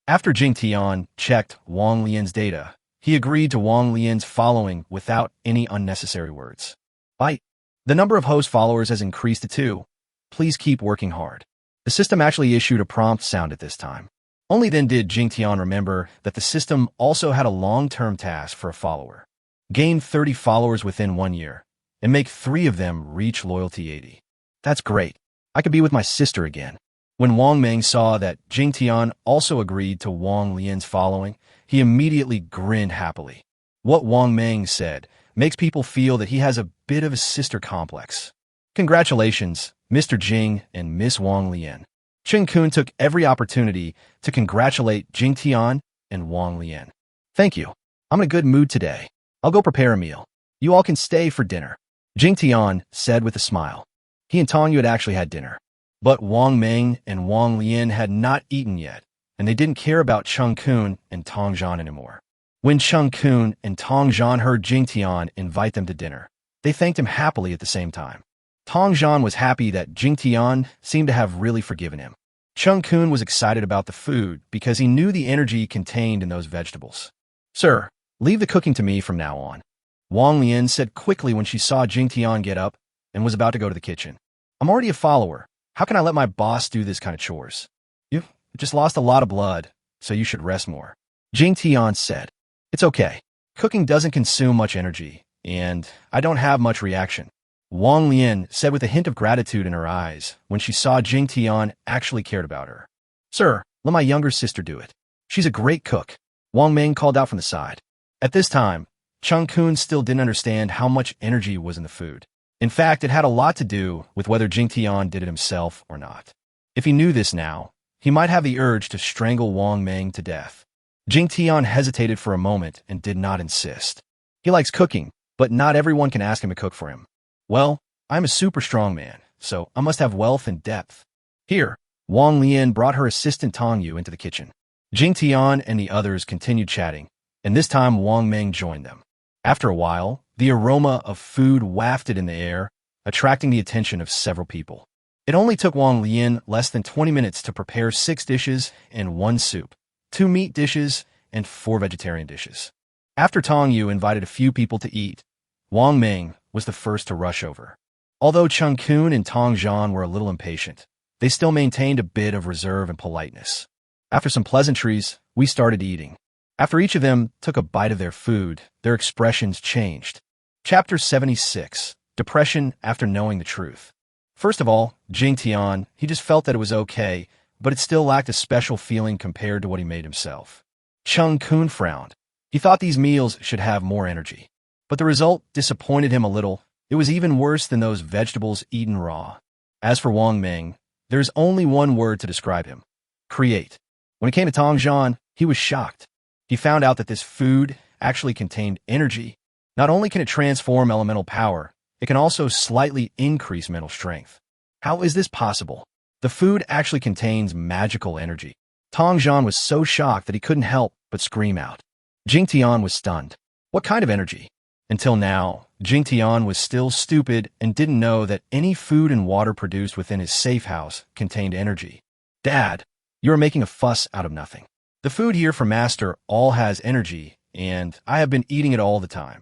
[SPEAKER 1] After Jingtian checked Wong Leian's data, he agreed to Wong Leian's following without any unnecessary words. Bye. The number of host followers has increased to 2. Please keep working hard. The system actually issued a prompt sound at this time. Only then did Jingtian remember that the system also had a long-term task for a follower. Gain 30 followers within 1 year, and make 3 of them reach loyalty 80. That's great. I could be with my sister again. When Wong Ming saw that Jingtian also agreed to Wang Lian's following, he immediately grinned happily. What Wong Ming said makes people feel that he has a bit of a sister complex. Congratulations, Mr. Jing and Miss Wang Lian. Chungkun took every opportunity to congratulate Jingtian and Wang Lian. Thank you. I'm in a good mood today. I'll go prepare a meal. You all can stay for dinner. Jingtian said with a smile. He and Tong Yu had actually had dinner. But Wong Ming and Wang Lian had not eaten yet, and they didn't care about Chungkun and Tong Zhan anymore. When Chungkun and Tong Zhan heard Jingtian invite them to dinner, they thanked him happily at the same time. Tong Zhan was happy that Jingtian seemed to have really forgiven him. Chungkun was excited about the food because he knew the energy contained in those vegetables. Sir, leave the cooking to me from now on. Wang Lian said quickly when she saw Jingtian get up and was about to go to the kitchen. I'm already a follower. How can I let my boss do this kind of chores? You just lost a lot of blood, so you should rest more. Jingtian said. It's okay. Cooking doesn't consume much energy, and I don't have much reaction. Wang Lian said with a hint of gratitude in her eyes when she saw Jingtian actually cared about her. Sir, let my younger sister do it. She's a great cook. Wang Ming called out from the side. At this time, Chungkun still didn't understand how much energy was in the food. In fact, it had a lot to do with whether Jingtian did it himself or not. If he knew this now, he might have the urge to strangle Wang Ming to death. Jingtian hesitated for a moment and did not insist. He likes cooking, but not everyone can ask him to cook for him. Well, I'm a super strong man, so I must have wealth and depth. Here, Wang Lian brought her assistant Tong Yu into the kitchen. Jingtian and the others continued chatting, and this time Wang Ming joined them. After a while, the aroma of food wafted in the air, attracting the attention of several people. It only took Wang Lian less than 20 minutes to prepare 6 dishes and 1 soup, 2 meat dishes, and 4 vegetarian dishes. After Tong Yu invited a few people to eat, Wang Ming was the first to rush over. Although Chungkun and Tong Zhan were a little impatient, they still maintained a bit of reserve and politeness. After some pleasantries, we started eating. After each of them took a bite of their food, their expressions changed. Chapter 76, Depression After Knowing the Truth. First of all, Jingtian, he just felt that it was okay, but it still lacked a special feeling compared to what he made himself. Chungkun frowned. He thought these meals should have more energy. But the result disappointed him a little. It was even worse than those vegetables eaten raw. As for Wang Ming, there's only one word to describe him. Create. When it came to Tong Zhan, he was shocked. He found out that this food actually contained energy. Not only can it transform elemental power, it can also slightly increase mental strength. How is this possible? The food actually contains magical energy. Tong Zhan was so shocked that he couldn't help but scream out. Jingtian was stunned. What kind of energy? Until now, Jingtian was still stupid and didn't know that any food and water produced within his safe house contained energy. Dad, you are making a fuss out of nothing. The food here for Master all has energy, and I have been eating it all the time.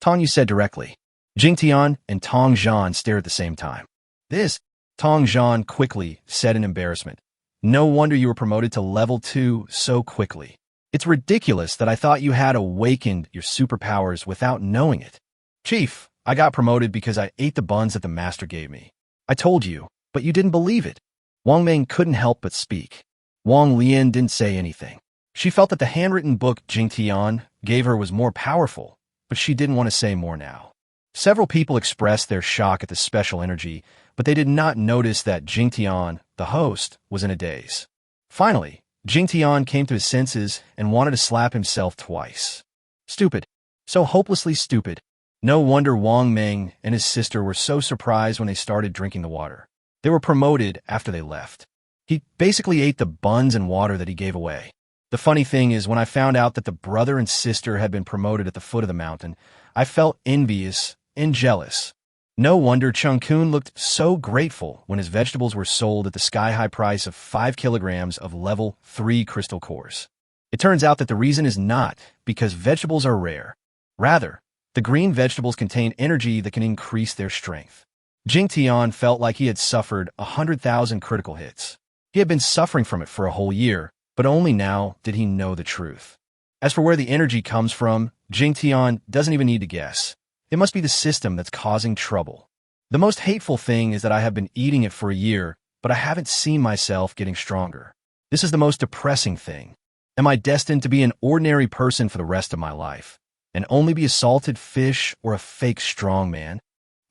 [SPEAKER 1] Tong Yu said directly. Jingtian and Tong Zhan stared at the same time. This, Tong Zhan quickly said in embarrassment. No wonder you were promoted to level 2 so quickly. It's ridiculous that I thought you had awakened your superpowers without knowing it. Chief, I got promoted because I ate the buns that the master gave me. I told you, but you didn't believe it. Wang Ming couldn't help but speak. Wang Lian didn't say anything. She felt that the handwritten book Jingtian gave her was more powerful, but she didn't want to say more now. Several people expressed their shock at the special energy, but they did not notice that Jingtian, the host, was in a daze. Finally, Jingtian came to his senses and wanted to slap himself twice. Stupid. So hopelessly stupid. No wonder Wang Ming and his sister were so surprised when they started drinking the water. They were promoted after they left. He basically ate the buns and water that he gave away. The funny thing is, when I found out that the brother and sister had been promoted at the foot of the mountain, I felt envious and jealous. No wonder Chungkun looked so grateful when his vegetables were sold at the sky-high price of 5 kilograms of level 3 crystal cores. It turns out that the reason is not because vegetables are rare. Rather, the green vegetables contain energy that can increase their strength. Jingtian felt like he had suffered 100,000 critical hits. He had been suffering from it for a whole year, But only now did he know the truth. As for where the energy comes from, Jingtian doesn't even need to guess. It must be the system that's causing trouble. The most hateful thing is that I have been eating it for a year, but I haven't seen myself getting stronger. This is the most depressing thing. Am I destined to be an ordinary person for the rest of my life, and only be a salted fish or a fake strongman?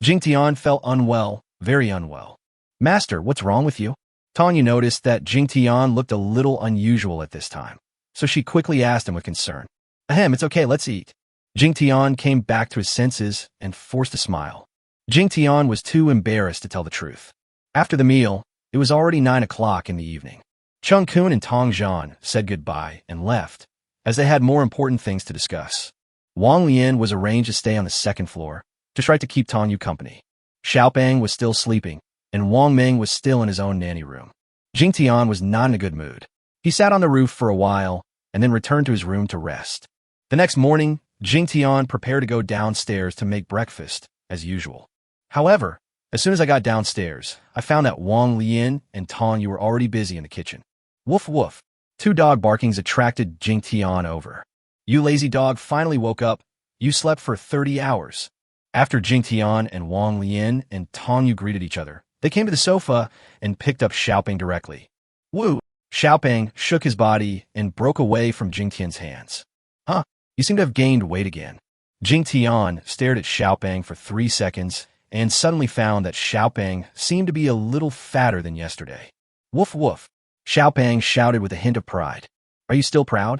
[SPEAKER 1] Jingtian felt unwell, very unwell. Master, what's wrong with you? Tong Yu noticed that Jingtian looked a little unusual at this time, so she quickly asked him with concern. Ahem, it's okay, let's eat. Jingtian came back to his senses and forced a smile. Jingtian was too embarrassed to tell the truth. After the meal, it was already 9 o'clock in the evening. Chungkun and Tong Yu said goodbye and left, as they had more important things to discuss. Wong Leian was arranged to stay on the second floor to try to keep Tong Yu company. Xiaopeng was still sleeping, and Wong Ming was still in his own nanny room. Jingtian was not in a good mood. He sat on the roof for a while and then returned to his room to rest. The next morning, Jingtian prepared to go downstairs to make breakfast, as usual. However, as soon as I got downstairs, I found that Wong Leian and Tong Yu were already busy in the kitchen. Woof woof. 2 dog barkings attracted Jingtian over. You lazy dog finally woke up. You slept for 30 hours. After Jingtian and Wong Leian and Tong Yu greeted each other, they came to the sofa and picked up Xiaopeng directly. Woo! Xiaopeng shook his body and broke away from Jingtian's hands. Huh? You seem to have gained weight again. Jingtian stared at Xiaopeng for 3 seconds and suddenly found that Xiaopeng seemed to be a little fatter than yesterday. Woof woof. Xiaopeng shouted with a hint of pride. Are you still proud?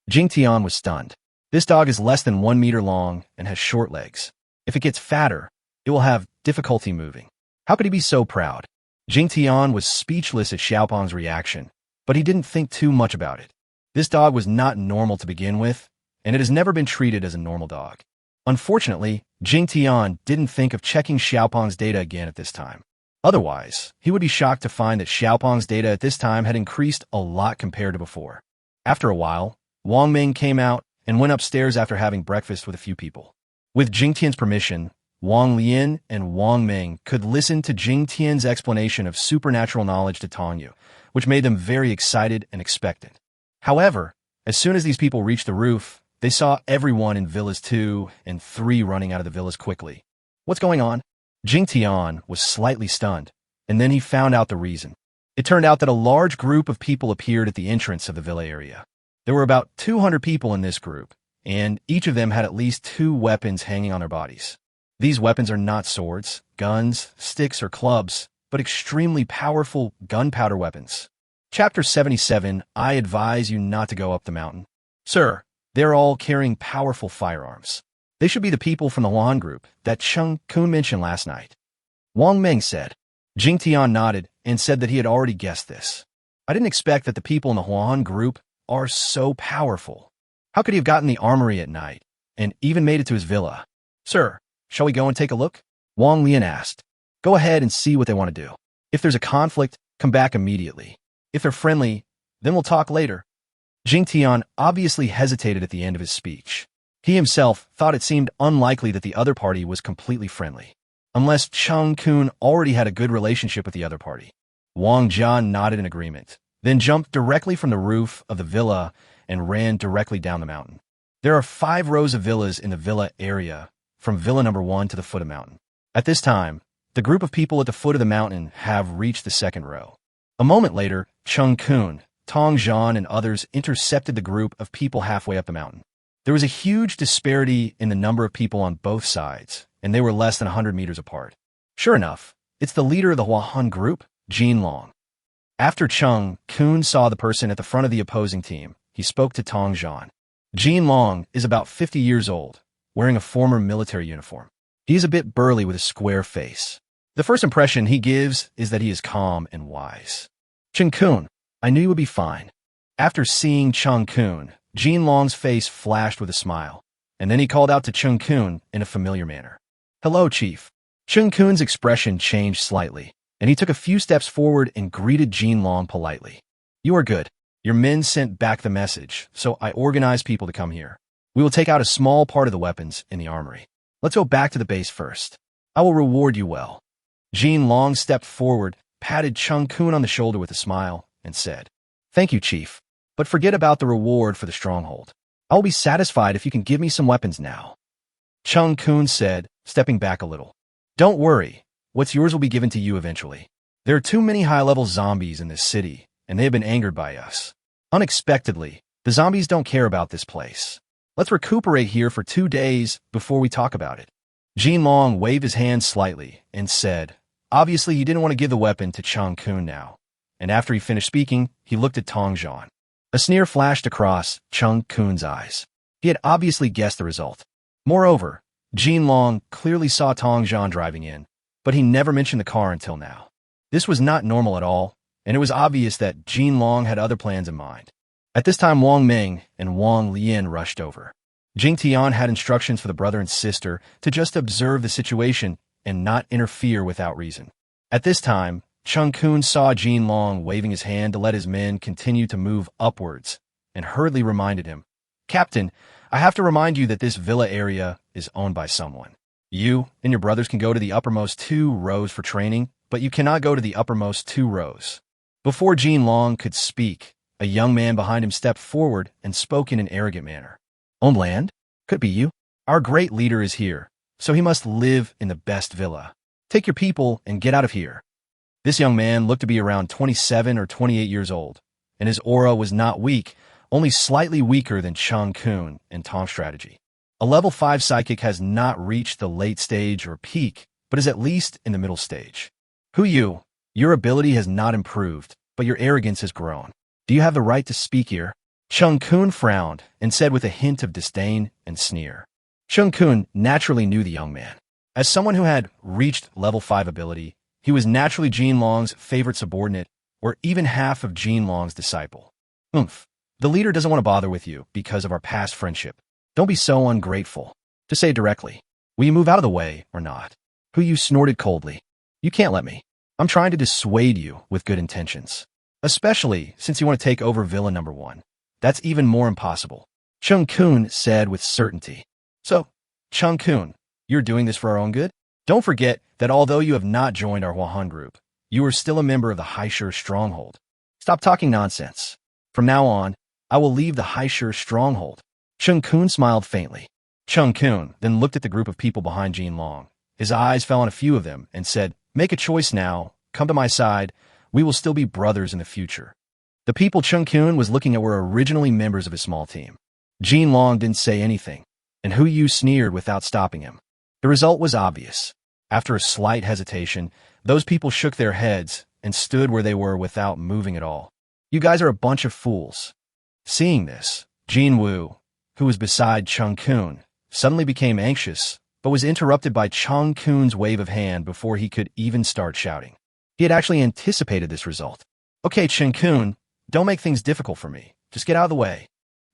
[SPEAKER 1] Jingtian was stunned. This dog is less than 1 meter long and has short legs. If it gets fatter, it will have difficulty moving. How could he be so proud? Jingtian was speechless at Xiaopeng's reaction, but he didn't think too much about it. This dog was not normal to begin with, and it has never been treated as a normal dog. Unfortunately, Jingtian didn't think of checking Xiaopeng's data again at this time. Otherwise, he would be shocked to find that Xiaopeng's data at this time had increased a lot compared to before. After a while, Wong Ming came out and went upstairs after having breakfast with a few people. With Jingtian's permission, Wong Leian and Wong Ming could listen to Jingtian's explanation of supernatural knowledge to Tong Yu, which made them very excited and expectant. However, as soon as these people reached the roof, they saw everyone in Villas 2 and 3 running out of the villas quickly. What's going on? Jingtian was slightly stunned, and then he found out the reason. It turned out that a large group of people appeared at the entrance of the villa area. There were about 200 people in this group, and each of them had at least 2 weapons hanging on their bodies. These weapons are not swords, guns, sticks, or clubs, but extremely powerful gunpowder weapons. Chapter 77, I advise you not to go up the mountain. Sir, they're all carrying powerful firearms. They should be the people from the Leian group that Chungkun mentioned last night. Wong Ming said. Jingtian nodded and said that he had already guessed this. I didn't expect that the people in the Leian group are so powerful. How could he have gotten the armory at night and even made it to his villa? Sir, shall we go and take a look? Wong Leian asked. Go ahead and see what they want to do. If there's a conflict, come back immediately. If they're friendly, then we'll talk later. Jingtian obviously hesitated at the end of his speech. He himself thought it seemed unlikely that the other party was completely friendly, unless Chungkun already had a good relationship with the other party. Wang Jian nodded in agreement, then jumped directly from the roof of the villa and ran directly down the mountain. There are 5 rows of villas in the villa area, from villa number 1 to the foot of the mountain. At this time, the group of people at the foot of the mountain have reached the 2nd row. A moment later, Chungkun, Tong Yu, and others intercepted the group of people halfway up the mountain. There was a huge disparity in the number of people on both sides, and they were less than 100 meters apart. Sure enough, it's the leader of the Leian group, Jinlong. After Chungkun saw the person at the front of the opposing team, he spoke to Tong Yu. Jinlong is about 50 years old, wearing a former military uniform. He is a bit burly with a square face. The first impression he gives is that he is calm and wise. Chungkun, I knew you would be fine. After seeing Chungkun, Jinlong's face flashed with a smile, and then he called out to Chungkun in a familiar manner. Hello, Chief. Chungkun's expression changed slightly, and he took a few steps forward and greeted Jinlong politely. You are good. Your men sent back the message, so I organized people to come here. We will take out a small part of the weapons in the armory. Let's go back to the base first. I will reward you well. Jinlong stepped forward, patted Chungkun on the shoulder with a smile, and said, Thank you, Chief. but forget about the reward for the stronghold. I will be satisfied if you can give me some weapons now. Chungkun said, stepping back a little. Don't worry, what's yours will be given to you eventually. There are too many high-level zombies in this city, and they have been angered by us. Unexpectedly, the zombies don't care about this place. Let's recuperate here for 2 days before we talk about it. Jinlong waved his hand slightly and said, obviously he didn't want to give the weapon to Chungkun now, and after he finished speaking, he looked at Tong Yu. A sneer flashed across Chungkun's eyes. He had obviously guessed the result. Moreover, Jinlong clearly saw Tong Yu driving in, but he never mentioned the car until now. This was not normal at all, and it was obvious that Jinlong had other plans in mind. At this time, Wong Ming and Wong Leian rushed over. Jingtian had instructions for the brother and sister to just observe the situation and not interfere without reason. At this time, Chungkun saw Jinlong waving his hand to let his men continue to move upwards, and hurriedly reminded him, Captain, I have to remind you that this villa area is owned by someone. You and your brothers can go to the uppermost 2 rows for training, but you cannot go to the uppermost 2 rows. Before Jinlong could speak, a young man behind him stepped forward and spoke in an arrogant manner. Owned land? Could be you. Our great leader is here, so he must live in the best villa. Take your people and get out of here. This young man looked to be around 27 or 28 years old, and his aura was not weak, only slightly weaker than Chungkun and Tong's strategy. A level 5 psychic has not reached the late stage or peak, but is at least in the middle stage. Who you? Your ability has not improved, but your arrogance has grown. Do you have the right to speak here? Chungkun frowned and said with a hint of disdain and sneer. Chungkun naturally knew the young man. As someone who had reached level 5 ability, he was naturally Jinlong's favorite subordinate, or even half of Jinlong's disciple. The leader doesn't want to bother with you because of our past friendship. Don't be so ungrateful. Just say it directly. Will you move out of the way or not? Who you snorted coldly. You can't let me. I'm trying to dissuade you with good intentions. Especially since you want to take over Villa number 1. That's even more impossible. Chungkun said with certainty. So, Chungkun, you're doing this for our own good? Don't forget that although you have not joined our Huahan group, you are still a member of the Haishur Stronghold. Stop talking nonsense. From now on, I will leave the Haishur Stronghold. Chungkun smiled faintly. Chungkun then looked at the group of people behind Jinlong. His eyes fell on a few of them and said, make a choice now. Come to my side. We will still be brothers in the future. The people Chungkun was looking at were originally members of his small team. Jinlong didn't say anything, and Hu Yu sneered without stopping him. The result was obvious. After a slight hesitation, those people shook their heads and stood where they were without moving at all. You guys are a bunch of fools. Seeing this, Jin Wu, who was beside Chungkun, suddenly became anxious, but was interrupted by Chungkun's wave of hand before he could even start shouting. He had actually anticipated this result. Okay, Chungkun, don't make things difficult for me. Just get out of the way.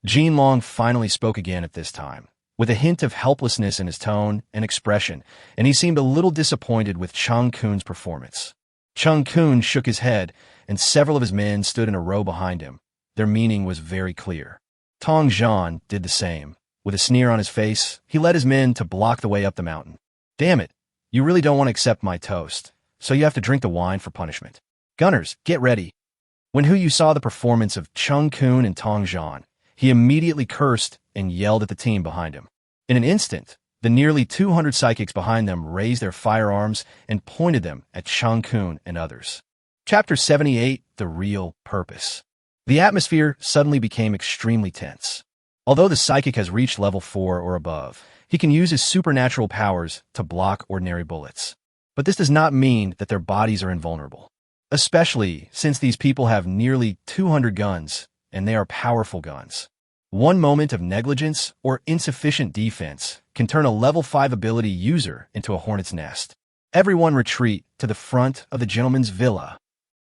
[SPEAKER 1] Jinlong finally spoke again at this time, with a hint of helplessness in his tone and expression, and he seemed a little disappointed with Chungkun's performance. Chungkun shook his head, and several of his men stood in a row behind him. Their meaning was very clear. Tong Yu did the same. With a sneer on his face, he led his men to block the way up the mountain. Damn it, you really don't want to accept my toast, so you have to drink the wine for punishment. Gunners, get ready. When Hu Yu saw the performance of Chungkun and Tong Yu, he immediately cursed and yelled at the team behind him. In an instant, the nearly 200 psychics behind them raised their firearms and pointed them at Chungkun and others. Chapter 78, The Real Purpose. The atmosphere suddenly became extremely tense. Although the psychic has reached level 4 or above, he can use his supernatural powers to block ordinary bullets. But this does not mean that their bodies are invulnerable. Especially since these people have nearly 200 guns, and they are powerful guns. One moment of negligence or insufficient defense can turn a level 5 ability user into a hornet's nest. Everyone retreat to the front of the gentleman's villa.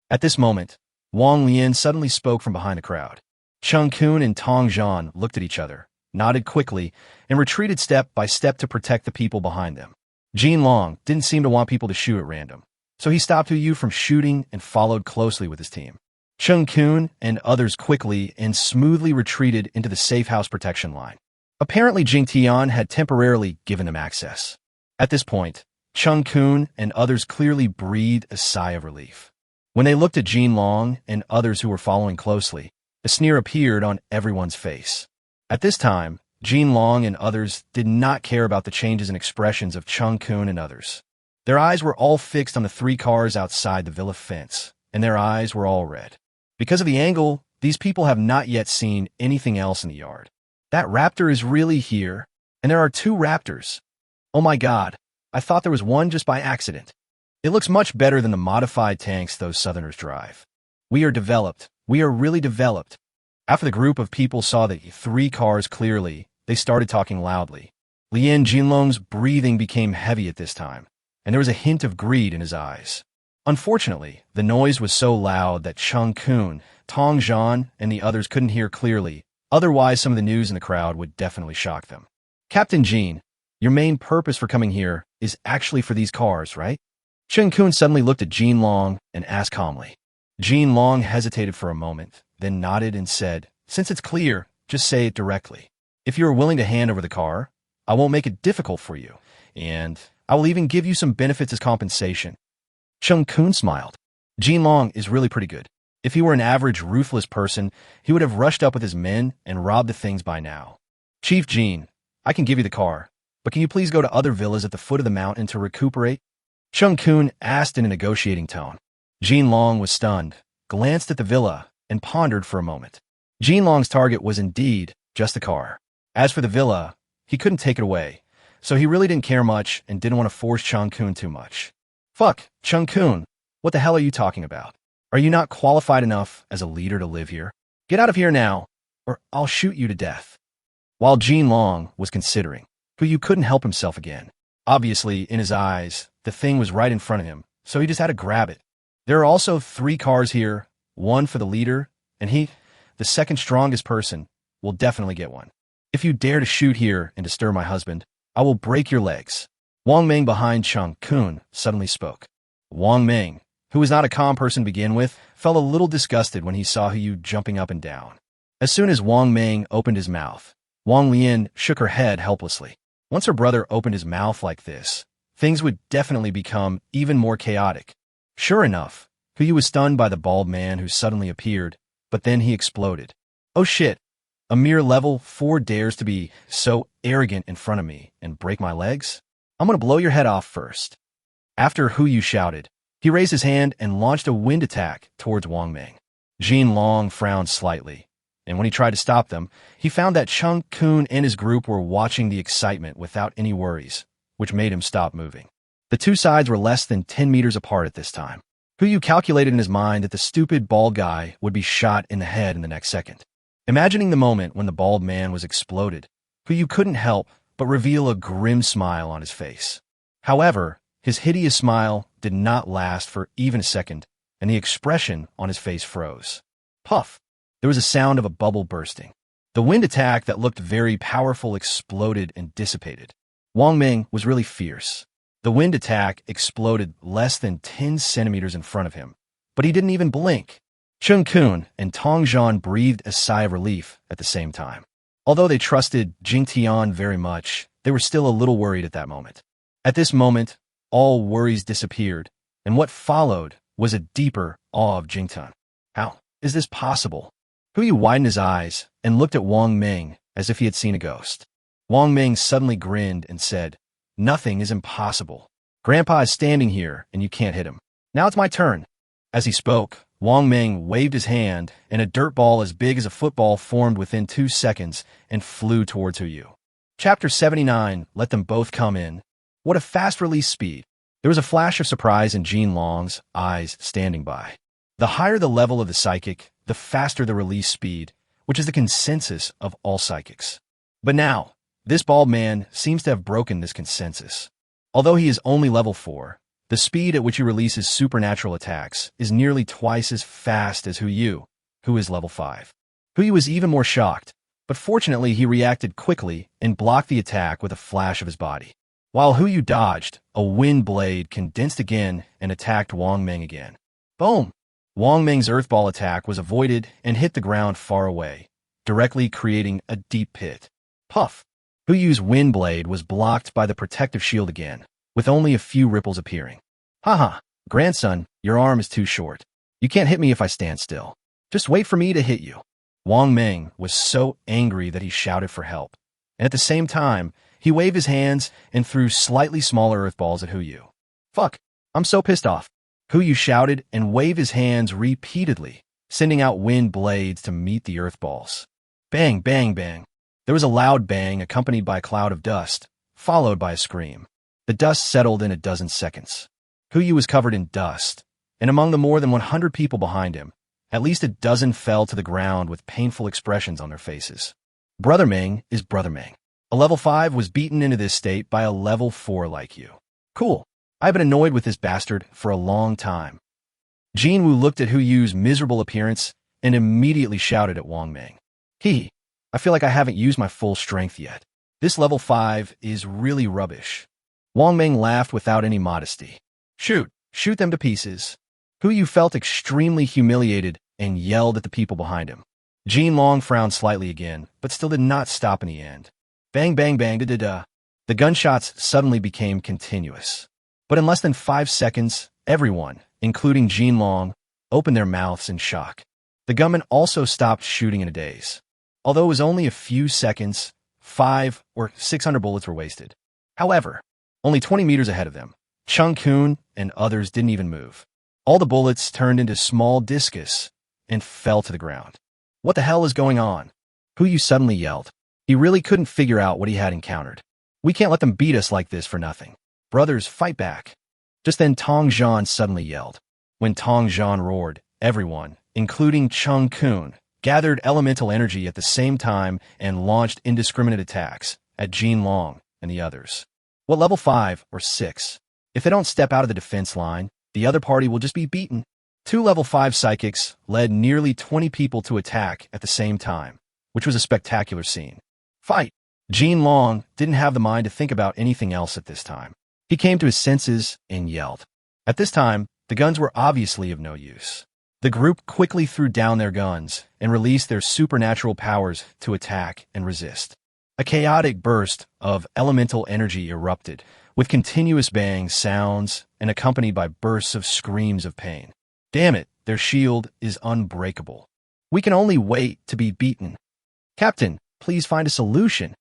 [SPEAKER 1] At this moment, Wong Leian suddenly spoke from behind the crowd. Chungkun and Tong Yu looked at each other, nodded quickly, and retreated step by step to protect the people behind them. Jinlong didn't seem to want people to shoot at random, so he stopped Hu Yu from shooting and followed closely with his team. Chungkun and others quickly and smoothly retreated into the safe house protection line. Apparently Jingtian had temporarily given them access. At this point, Chungkun and others clearly breathed a sigh of relief. When they looked at Jinlong and others who were following closely, A sneer appeared on everyone's face. At this time, Long and others did not care about the changes in expressions of Chungkun and others. Their eyes were all fixed on the 3 cars outside the villa fence, and their eyes were all red. Because of the angle, these people have not yet seen anything else in the yard. That raptor is really here, and there are 2 raptors. Oh my god, I thought there was one just by accident. It looks much better than the modified tanks those southerners drive. We are developed. We are really developed. After the group of people saw the 3 cars clearly, they started talking loudly. Leian Jinlong's breathing became heavy at this time, and there was a hint of greed in his eyes. Unfortunately, the noise was so loud that Chungkun, Tong Yu, and the others couldn't hear clearly. Otherwise, some of the news in the crowd would definitely shock them. Captain Jin, your main purpose for coming here is actually for these cars, right? Chungkun suddenly looked at Long and asked calmly. Long hesitated for a moment, then nodded and said, since it's clear, just say it directly. If you are willing to hand over the car, I won't make it difficult for you, and I will even give you some benefits as compensation. Chungkun smiled. Long is really pretty good. If he were an average, ruthless person, he would have rushed up with his men and robbed the things by now. Chief Jin, I can give you the car, but can you please go to other villas at the foot of the mountain to recuperate? Chungkun asked in a negotiating tone. Long was stunned, glanced at the villa, and pondered for a moment. Long's target was indeed just the car. As for the villa, he couldn't take it away, so he really didn't care much and didn't want to force Chungkun too much. Fuck, Chungkun, what the hell are you talking about? Are you not qualified enough as a leader to live here? Get out of here now, or I'll shoot you to death. While Long was considering, Yu couldn't help himself again. Obviously, in his eyes, the thing was right in front of him, so he just had to grab it. There are also 3 cars here, 1 for the leader, and he, the second strongest person, will definitely get one. If you dare to shoot here and disturb my husband, I will break your legs. Wong Ming behind Chungkun suddenly spoke. Wong Ming, who was not a calm person to begin with, felt a little disgusted when he saw Yu jumping up and down. As soon as Wong Ming opened his mouth, Wang Leian shook her head helplessly. Once her brother opened his mouth like this, things would definitely become even more chaotic. Sure enough, Yu was stunned by the bald man who suddenly appeared, but then he exploded. Oh shit, a mere level 4 dares to be so arrogant in front of me and break my legs? I'm gonna blow your head off first. After Yu shouted, he raised his hand and launched a wind attack towards Wang Ming. Long frowned slightly, and when he tried to stop them, he found that Chungkun and his group were watching the excitement without any worries, which made him stop moving. The 2 sides were less than 10 meters apart at this time. Yu calculated in his mind that the stupid bald guy would be shot in the head in the next second. Imagining the moment when the bald man was exploded, Yu couldn't help but reveal a grim smile on his face. However, his hideous smile did not last for even a second, and the expression on his face froze. Puff! There was a sound of a bubble bursting. The wind attack that looked very powerful exploded and dissipated. Wang Ming was really fierce. The wind attack exploded less than 10 centimeters in front of him, but he didn't even blink. Chungkun and Tong Yu breathed a sigh of relief at the same time. Although they trusted Jingtian very much, they were still a little worried at that moment. At this moment, all worries disappeared, and what followed was a deeper awe of Jingtian. How is this possible? Yu widened his eyes and looked at Wang Ming as if he had seen a ghost. Wang Ming suddenly grinned and said, "Nothing is impossible. Grandpa is standing here and you can't hit him. Now it's my turn." As he spoke, Wang Ming waved his hand and a dirt ball as big as a football formed within 2 seconds and flew towards Yu. Chapter 79, Let Them Both Come In. What a fast release speed. There was a flash of surprise in Long's eyes standing by. The higher the level of the psychic, the faster the release speed, which is the consensus of all psychics. But now, this bald man seems to have broken this consensus. Although he is only level 4, the speed at which he releases supernatural attacks is nearly twice as fast as Yu, who is level 5. Yu was even more shocked, but fortunately he reacted quickly and blocked the attack with a flash of his body. While Yu dodged, a wind blade condensed again and attacked Wang Ming again. Boom! Wang Ming's earthball attack was avoided and hit the ground far away, directly creating a deep pit. Puff! Yu's wind blade was blocked by the protective shield again, with only a few ripples appearing. Haha, grandson, your arm is too short. You can't hit me if I stand still. Just wait for me to hit you. Wong Ming was so angry that he shouted for help. And at the same time, he waved his hands and threw slightly smaller earth balls at Hu Yu. Fuck, I'm so pissed off. Hu Yu shouted and waved his hands repeatedly, sending out wind blades to meet the earth balls. Bang, bang, bang. There was a loud bang accompanied by a cloud of dust, followed by a scream. The dust settled in a dozen seconds. Hu Yu was covered in dust, and among the more than 100 people behind him, at least a dozen fell to the ground with painful expressions on their faces. Brother Ming is Brother Ming. A level 5 was beaten into this state by a level 4 like you. Cool. I've been annoyed with this bastard for a long time. Jin Wu looked at Hu Yu's miserable appearance and immediately shouted at Wong Ming. Hee, I feel like I haven't used my full strength yet. This level 5 is really rubbish. Wong Ming laughed without any modesty. Shoot them to pieces. Hu Yu felt extremely humiliated and yelled at the people behind him. Jin Long frowned slightly again, but still did not stop in the end. Bang, bang, bang, da-da-da. The gunshots suddenly became continuous. But in less than 5 seconds, everyone, including Jin Long, opened their mouths in shock. The gunmen also stopped shooting in a daze. Although it was only a few seconds, 500 or 600 bullets were wasted. However, only 20 meters ahead of them, Chungkun and others didn't even move. All the bullets turned into small discus and fell to the ground. What the hell is going on? Hu Yu suddenly yelled. He really couldn't figure out what he had encountered. We can't let them beat us like this for nothing. Brothers, fight back. Just then Tong Yu suddenly yelled. When Tong Yu roared, everyone, including Chungkun, gathered elemental energy at the same time and launched indiscriminate attacks at Jin Long and the others. What level 5 or 6? If they don't step out of the defense line, the other party will just be beaten. 2 level 5 psychics led nearly 20 people to attack at the same time, which was a spectacular scene. Fight! Jin Long didn't have the mind to think about anything else at this time. He came to his senses and yelled. At this time, the guns were obviously of no use. The group quickly threw down their guns and released their supernatural powers to attack and resist. A chaotic burst of elemental energy erupted, with continuous bang sounds and accompanied by bursts of screams of pain. Damn it, their shield is unbreakable. We can only wait to be beaten. Captain, please find a solution.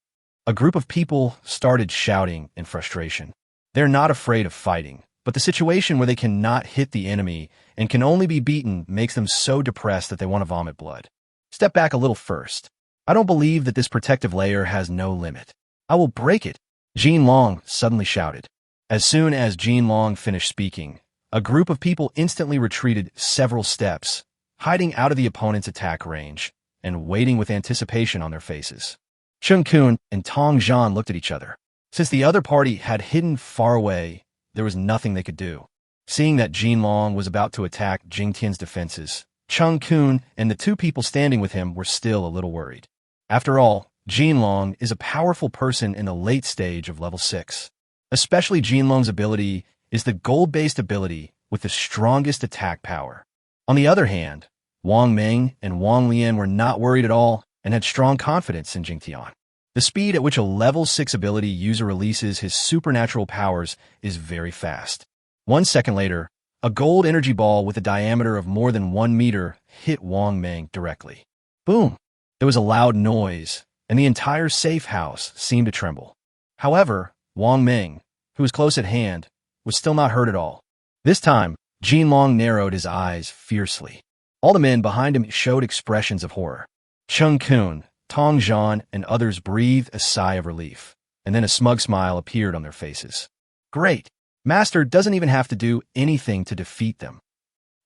[SPEAKER 1] A group of people started shouting in frustration. They're not afraid of fighting, but the situation where they cannot hit the enemy and can only be beaten makes them so depressed that they want to vomit blood. Step back a little first. I don't believe that this protective layer has no limit. I will break it. Jin Long suddenly shouted. As soon as Jin Long finished speaking, a group of people instantly retreated several steps, hiding out of the opponent's attack range and waiting with anticipation on their faces. Chungkun and Tong Yu looked at each other. Since the other party had hidden far away, there was nothing they could do. Seeing that Jin Long was about to attack Jingtian's defenses, Chungkun and the 2 people standing with him were still a little worried. After all, Jin Long is a powerful person in the late stage of level 6. Especially Jin Long's ability is the gold-based ability with the strongest attack power. On the other hand, Wong Ming and Wong Leian were not worried at all and had strong confidence in Jingtian. The speed at which a level 6 ability user releases his supernatural powers is very fast. 1 second later, a gold energy ball with a diameter of more than 1 meter hit Wong Ming directly. Boom! There was a loud noise, and the entire safe house seemed to tremble. However, Wong Ming, who was close at hand, was still not hurt at all. This time, Jin Long narrowed his eyes fiercely. All the men behind him showed expressions of horror. Chungkun, Tong Yu, and others breathed a sigh of relief, and then a smug smile appeared on their faces. Great! Master doesn't even have to do anything to defeat them.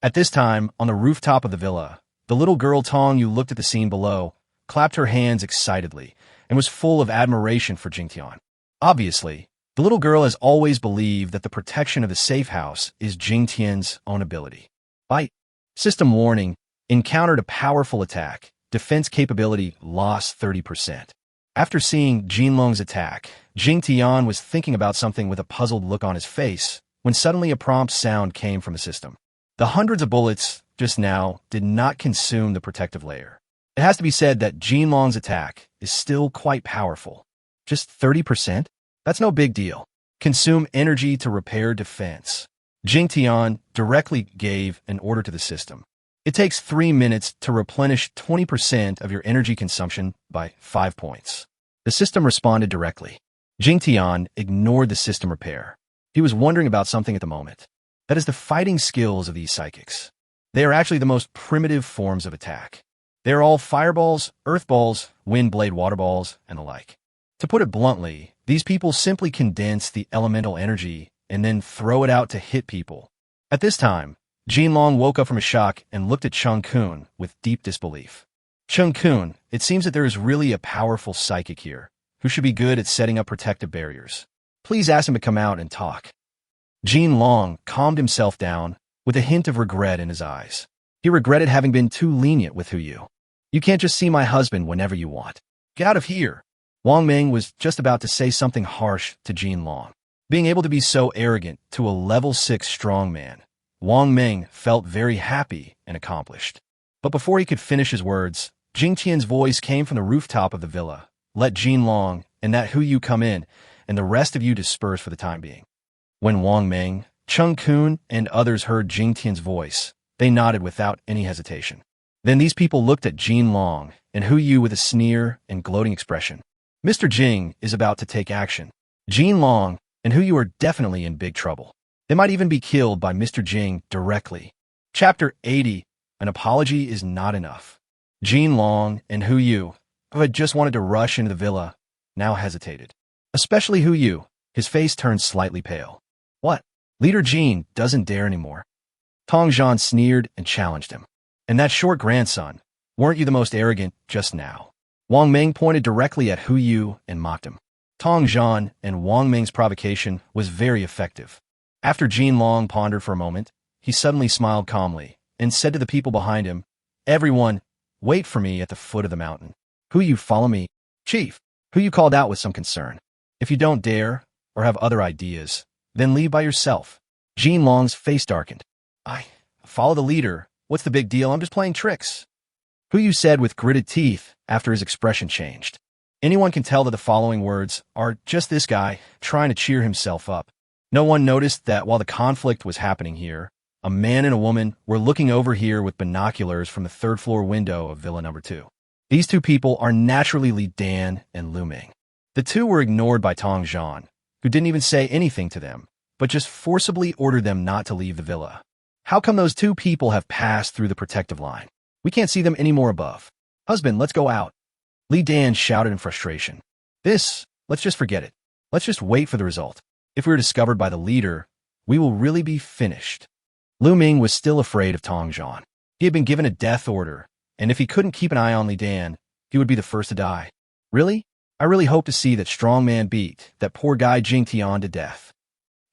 [SPEAKER 1] At this time, on the rooftop of the villa, the little girl Tong Yu looked at the scene below, clapped her hands excitedly, and was full of admiration for Jingtian. Obviously, the little girl has always believed that the protection of the safe house is Jingtian's own ability. Bite. System warning, encountered a powerful attack. Defense capability lost 30%. After seeing Jin Long's attack, Jingtian was thinking about something with a puzzled look on his face when suddenly a prompt sound came from the system. The hundreds of bullets just now did not consume the protective layer. It has to be said that Jin Long's attack is still quite powerful. Just 30%? That's no big deal. Consume energy to repair defense. Jingtian directly gave an order to the system. It takes 3 minutes to replenish 20% of your energy consumption by 5 points. The system responded directly. Jingtian ignored the system repair. He was wondering about something at the moment. That is the fighting skills of these psychics. They are actually the most primitive forms of attack. They are all fireballs, earth balls, wind blade water balls, and the like. To put it bluntly, these people simply condense the elemental energy and then throw it out to hit people. At this time, Jinlong woke up from a shock and looked at Chungkun with deep disbelief. Chungkun, it seems that there is really a powerful psychic here, who should be good at setting up protective barriers. Please ask him to come out and talk. Jinlong calmed himself down with a hint of regret in his eyes. He regretted having been too lenient with Yu. You can't just see my husband whenever you want. Get out of here. Wong Ming was just about to say something harsh to Jinlong. Being able to be so arrogant to a level 6 strongman, Wong Ming felt very happy and accomplished. But before he could finish his words, Jingtian's voice came from the rooftop of the villa. Let Jinlong and that Yu come in, and the rest of you disperse for the time being. When Wong Ming, Chungkun, and others heard Jingtian's voice, they nodded without any hesitation. Then these people looked at Jinlong and Yu with a sneer and gloating expression. Mr. Jing is about to take action. Jinlong and Yu are definitely in big trouble. They might even be killed by Mr. Jing directly. Chapter 80. An apology is not enough. Jinlong and Yu, who had just wanted to rush into the villa, now hesitated. Especially Yu. His face turned slightly pale. What? Leader Jin doesn't dare anymore. Tong Yu sneered and challenged him. And that short grandson, weren't you the most arrogant just now? Wong Ming pointed directly at Yu and mocked him. Tong Yu and Wong Ming's provocation was very effective. After Jinlong pondered for a moment, he suddenly smiled calmly and said to the people behind him, Everyone, wait for me at the foot of the mountain. Yu, follow me. Chief, Yu called out with some concern. If you don't dare, or have other ideas, then leave by yourself. Jinlong's face darkened. I follow the leader. What's the big deal? I'm just playing tricks. Yu said with gritted teeth after his expression changed. Anyone can tell that the following words are just this guy trying to cheer himself up. No one noticed that while the conflict was happening here, a man and a woman were looking over here with binoculars from the 3rd floor window of Villa Number 2. These two people are naturally Leian and Ming. The two were ignored by Tong Yu, who didn't even say anything to them, but just forcibly ordered them not to leave the villa. How come those two people have passed through the protective line? We can't see them anymore above. Husband, let's go out. Leian shouted in frustration. Let's just forget it. Let's just wait for the result. If we are discovered by the leader, we will really be finished. Ming was still afraid of Tong Yu. He had been given a death order, and if he couldn't keep an eye on Leian, he would be the first to die. Really? I really hope to see that strongman beat that poor guy Jingtian to death.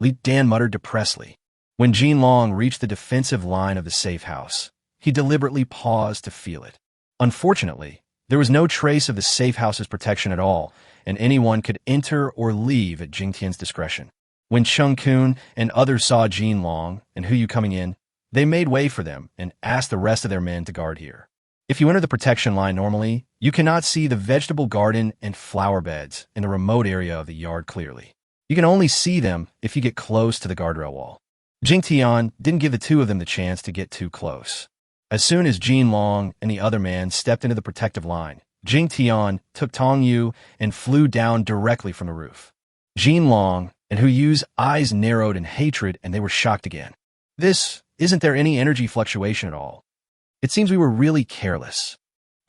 [SPEAKER 1] Leian muttered depressedly. When Jinlong reached the defensive line of the safe house, he deliberately paused to feel it. Unfortunately, there was no trace of the safe house's protection at all, and anyone could enter or leave at Jingtian's discretion. When Chungkun and others saw Jinlong and Yu coming in, they made way for them and asked the rest of their men to guard here. If you enter the protection line normally, you cannot see the vegetable garden and flower beds in the remote area of the yard clearly. You can only see them if you get close to the guardrail wall. Jingtian didn't give the two of them the chance to get too close. As soon as Jinlong and the other man stepped into the protective line, Jingtian took Tong Yu and flew down directly from the roof. Jinlong and Yu's eyes narrowed in hatred and they were shocked again. Isn't there any energy fluctuation at all? It seems we were really careless.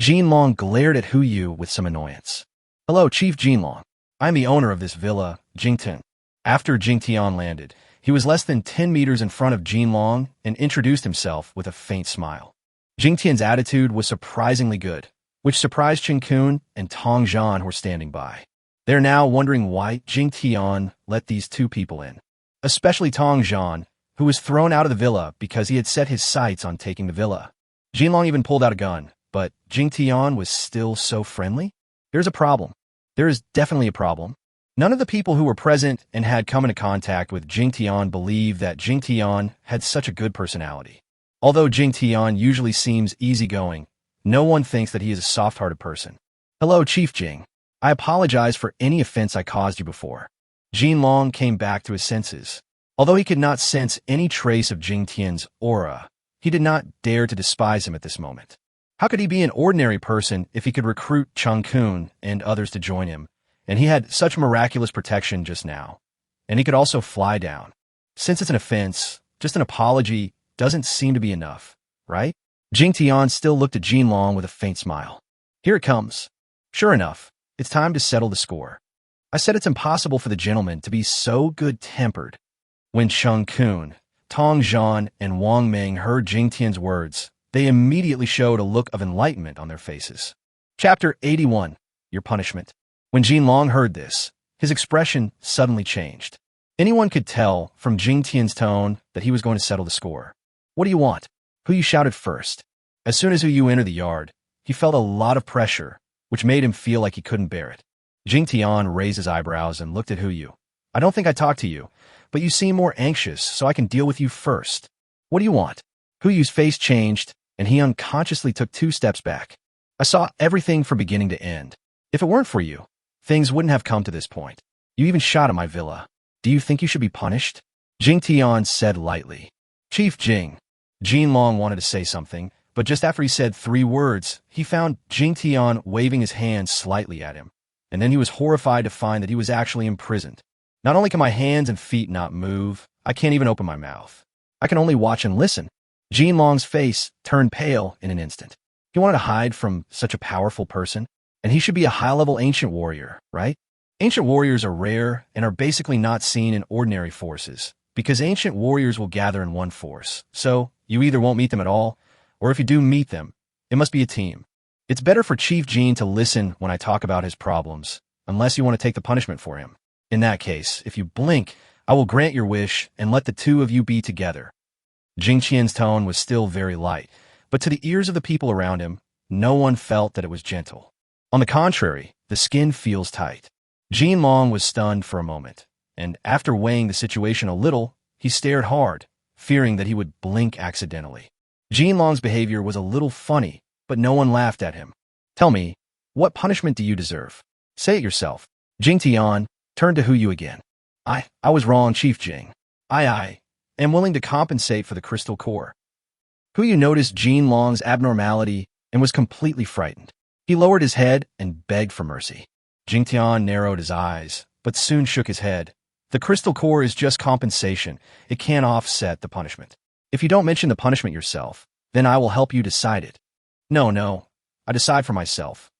[SPEAKER 1] Jinlong glared at Yu with some annoyance. Hello, Chief Jinlong. I'm the owner of this villa, Jingtian. After Jingtian landed, he was less than 10 meters in front of Jinlong and introduced himself with a faint smile. Jingtian's attitude was surprisingly good, which surprised Chungkun and Tong Yu who were standing by. They're now wondering why Jingtian let these two people in, especially Tong Yu, who was thrown out of the villa because he had set his sights on taking the villa. Jinlong even pulled out a gun, but Jingtian was still so friendly? There's a problem. There is definitely a problem. None of the people who were present and had come into contact with Jingtian believed that Jingtian had such a good personality. Although Jingtian usually seems easygoing, no one thinks that he is a soft-hearted person. Hello, Chief Jing. I apologize for any offense I caused you before. Jinlong came back to his senses. Although he could not sense any trace of Jingtian's aura, He did not dare to despise him at this moment. How could he be an ordinary person if he could recruit Chungkun and others to join him, and he had such miraculous protection just now? And he could also fly down. Since it's an offense, just an apology doesn't seem to be enough, right? Jingtian still looked at Jinlong with a faint smile. Here it comes. Sure enough, it's time to settle the score. I said it's impossible for the gentleman to be so good-tempered. When Chungkun, Tong Yu, and Wong Ming heard Jingtian's words, they immediately showed a look of enlightenment on their faces. Chapter 81, Your Punishment. When Jinlong heard this, his expression suddenly changed. Anyone could tell from Jingtian's tone that he was going to settle the score. What do you want? Hu Yu shouted first. As soon as Hu Yu entered the yard, he felt a lot of pressure, which made him feel like he couldn't bear it. Jingtian raised his eyebrows and looked at Hu Yu. I don't think I talked to you, but you seem more anxious, so I can deal with you first. What do you want? Hu Yu's face changed, and he unconsciously took 2 steps back. I saw everything from beginning to end. If it weren't for you, things wouldn't have come to this point. You even shot at my villa. Do you think you should be punished? Jingtian said lightly. Chief Jing. Jinlong wanted to say something, but just after he said 3 words, he found Jingtian waving his hand slightly at him, and then he was horrified to find that he was actually imprisoned. Not only can my hands and feet not move, I can't even open my mouth. I can only watch and listen. Jinlong's face turned pale in an instant. He wanted to hide from such a powerful person, and he should be a high-level ancient warrior, right? Ancient warriors are rare and are basically not seen in ordinary forces, because ancient warriors will gather in one force, so you either won't meet them at all, or if you do meet them, it must be a team. It's better for Chief Jin to listen when I talk about his problems, unless you want to take the punishment for him. In that case, if you blink, I will grant your wish and let the 2 of you be together. Jingtian's tone was still very light, but to the ears of the people around him, no one felt that it was gentle. On the contrary, the skin feels tight. Jinlong was stunned for a moment, and after weighing the situation a little, he stared hard, fearing that he would blink accidentally. Jinlong's behavior was a little funny, but no one laughed at him. Tell me, what punishment do you deserve? Say it yourself. Jingtian turned to Hu Yu again. I was wrong, Chief Jing. I am willing to compensate for the crystal core. Hu Yu noticed Jinlong's abnormality and was completely frightened. He lowered his head and begged for mercy. Jingtian narrowed his eyes, but soon shook his head. The crystal core is just compensation. It can't offset the punishment. If you don't mention the punishment yourself, then I will help you decide it. No. I decide for myself.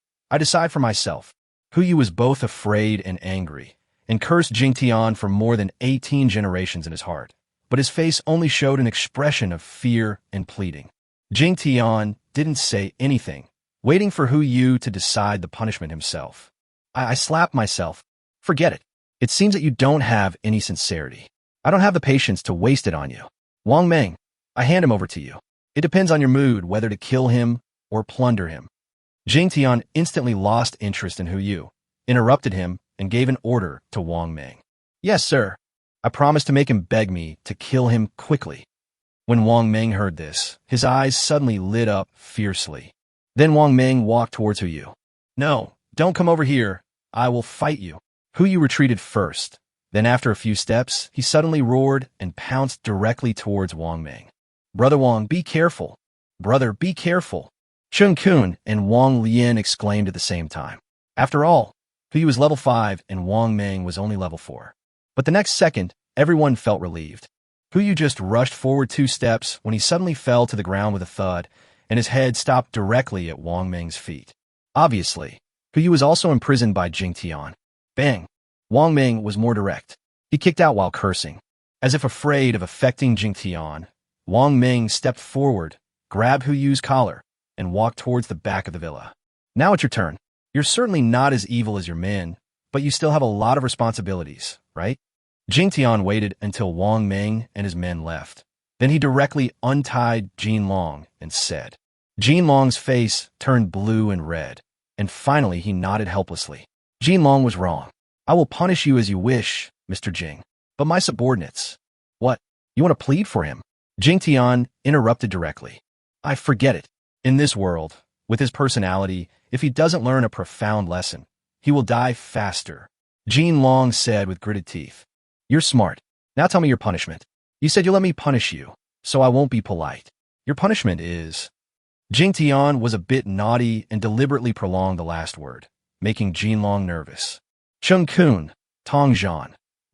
[SPEAKER 1] Hu Yu was both afraid and angry, and cursed Jingtian for more than 18 generations in his heart, but his face only showed an expression of fear and pleading. Jingtian didn't say anything, waiting for Hu Yu to decide the punishment himself. I slapped myself. Forget it. It seems that you don't have any sincerity. I don't have the patience to waste it on you. Wong Ming, I hand him over to you. It depends on your mood whether to kill him or plunder him. Jingtian instantly lost interest in Hu Yu, interrupted him, and gave an order to Wong Ming. Yes, sir. I promise to make him beg me to kill him quickly. When Wong Ming heard this, his eyes suddenly lit up fiercely. Then Wong Ming walked towards Hu Yu. No, don't come over here. I will fight you. Hu Yu retreated first. Then after a few steps, he suddenly roared and pounced directly towards Wong Ming. Brother Wong, be careful. Brother, be careful. Chungkun and Wong Leian exclaimed at the same time. After all, Hu Yu was level 5 and Wong Ming was only level 4. But the next second, everyone felt relieved. Hu Yu just rushed forward 2 steps when he suddenly fell to the ground with a thud, and his head stopped directly at Wong Ming's feet. Obviously, Hu Yu was also imprisoned by Jingtian. Bang! Wong Ming was more direct. He kicked out while cursing. As if afraid of affecting Jingtian, Wong Ming stepped forward, grabbed Hu Yu's collar, and walked towards the back of the villa. Now it's your turn. You're certainly not as evil as your men, but you still have a lot of responsibilities, right? Jingtian waited until Wong Ming and his men left. Then he directly untied Jinlong and said. Jinlong's face turned blue and red, and finally he nodded helplessly. Jinlong was wrong. I will punish you as you wish, Mr. Jing. But my subordinates. What? You want to plead for him? Jingtian interrupted directly. I forget it. In this world, with his personality, if he doesn't learn a profound lesson, he will die faster. Jinlong said with gritted teeth. You're smart. Now tell me your punishment. You said you'll let me punish you, so I won't be polite. Your punishment is... Jingtian was a bit naughty and deliberately prolonged the last word, making Jinlong nervous. Chungkun, Tong Yu,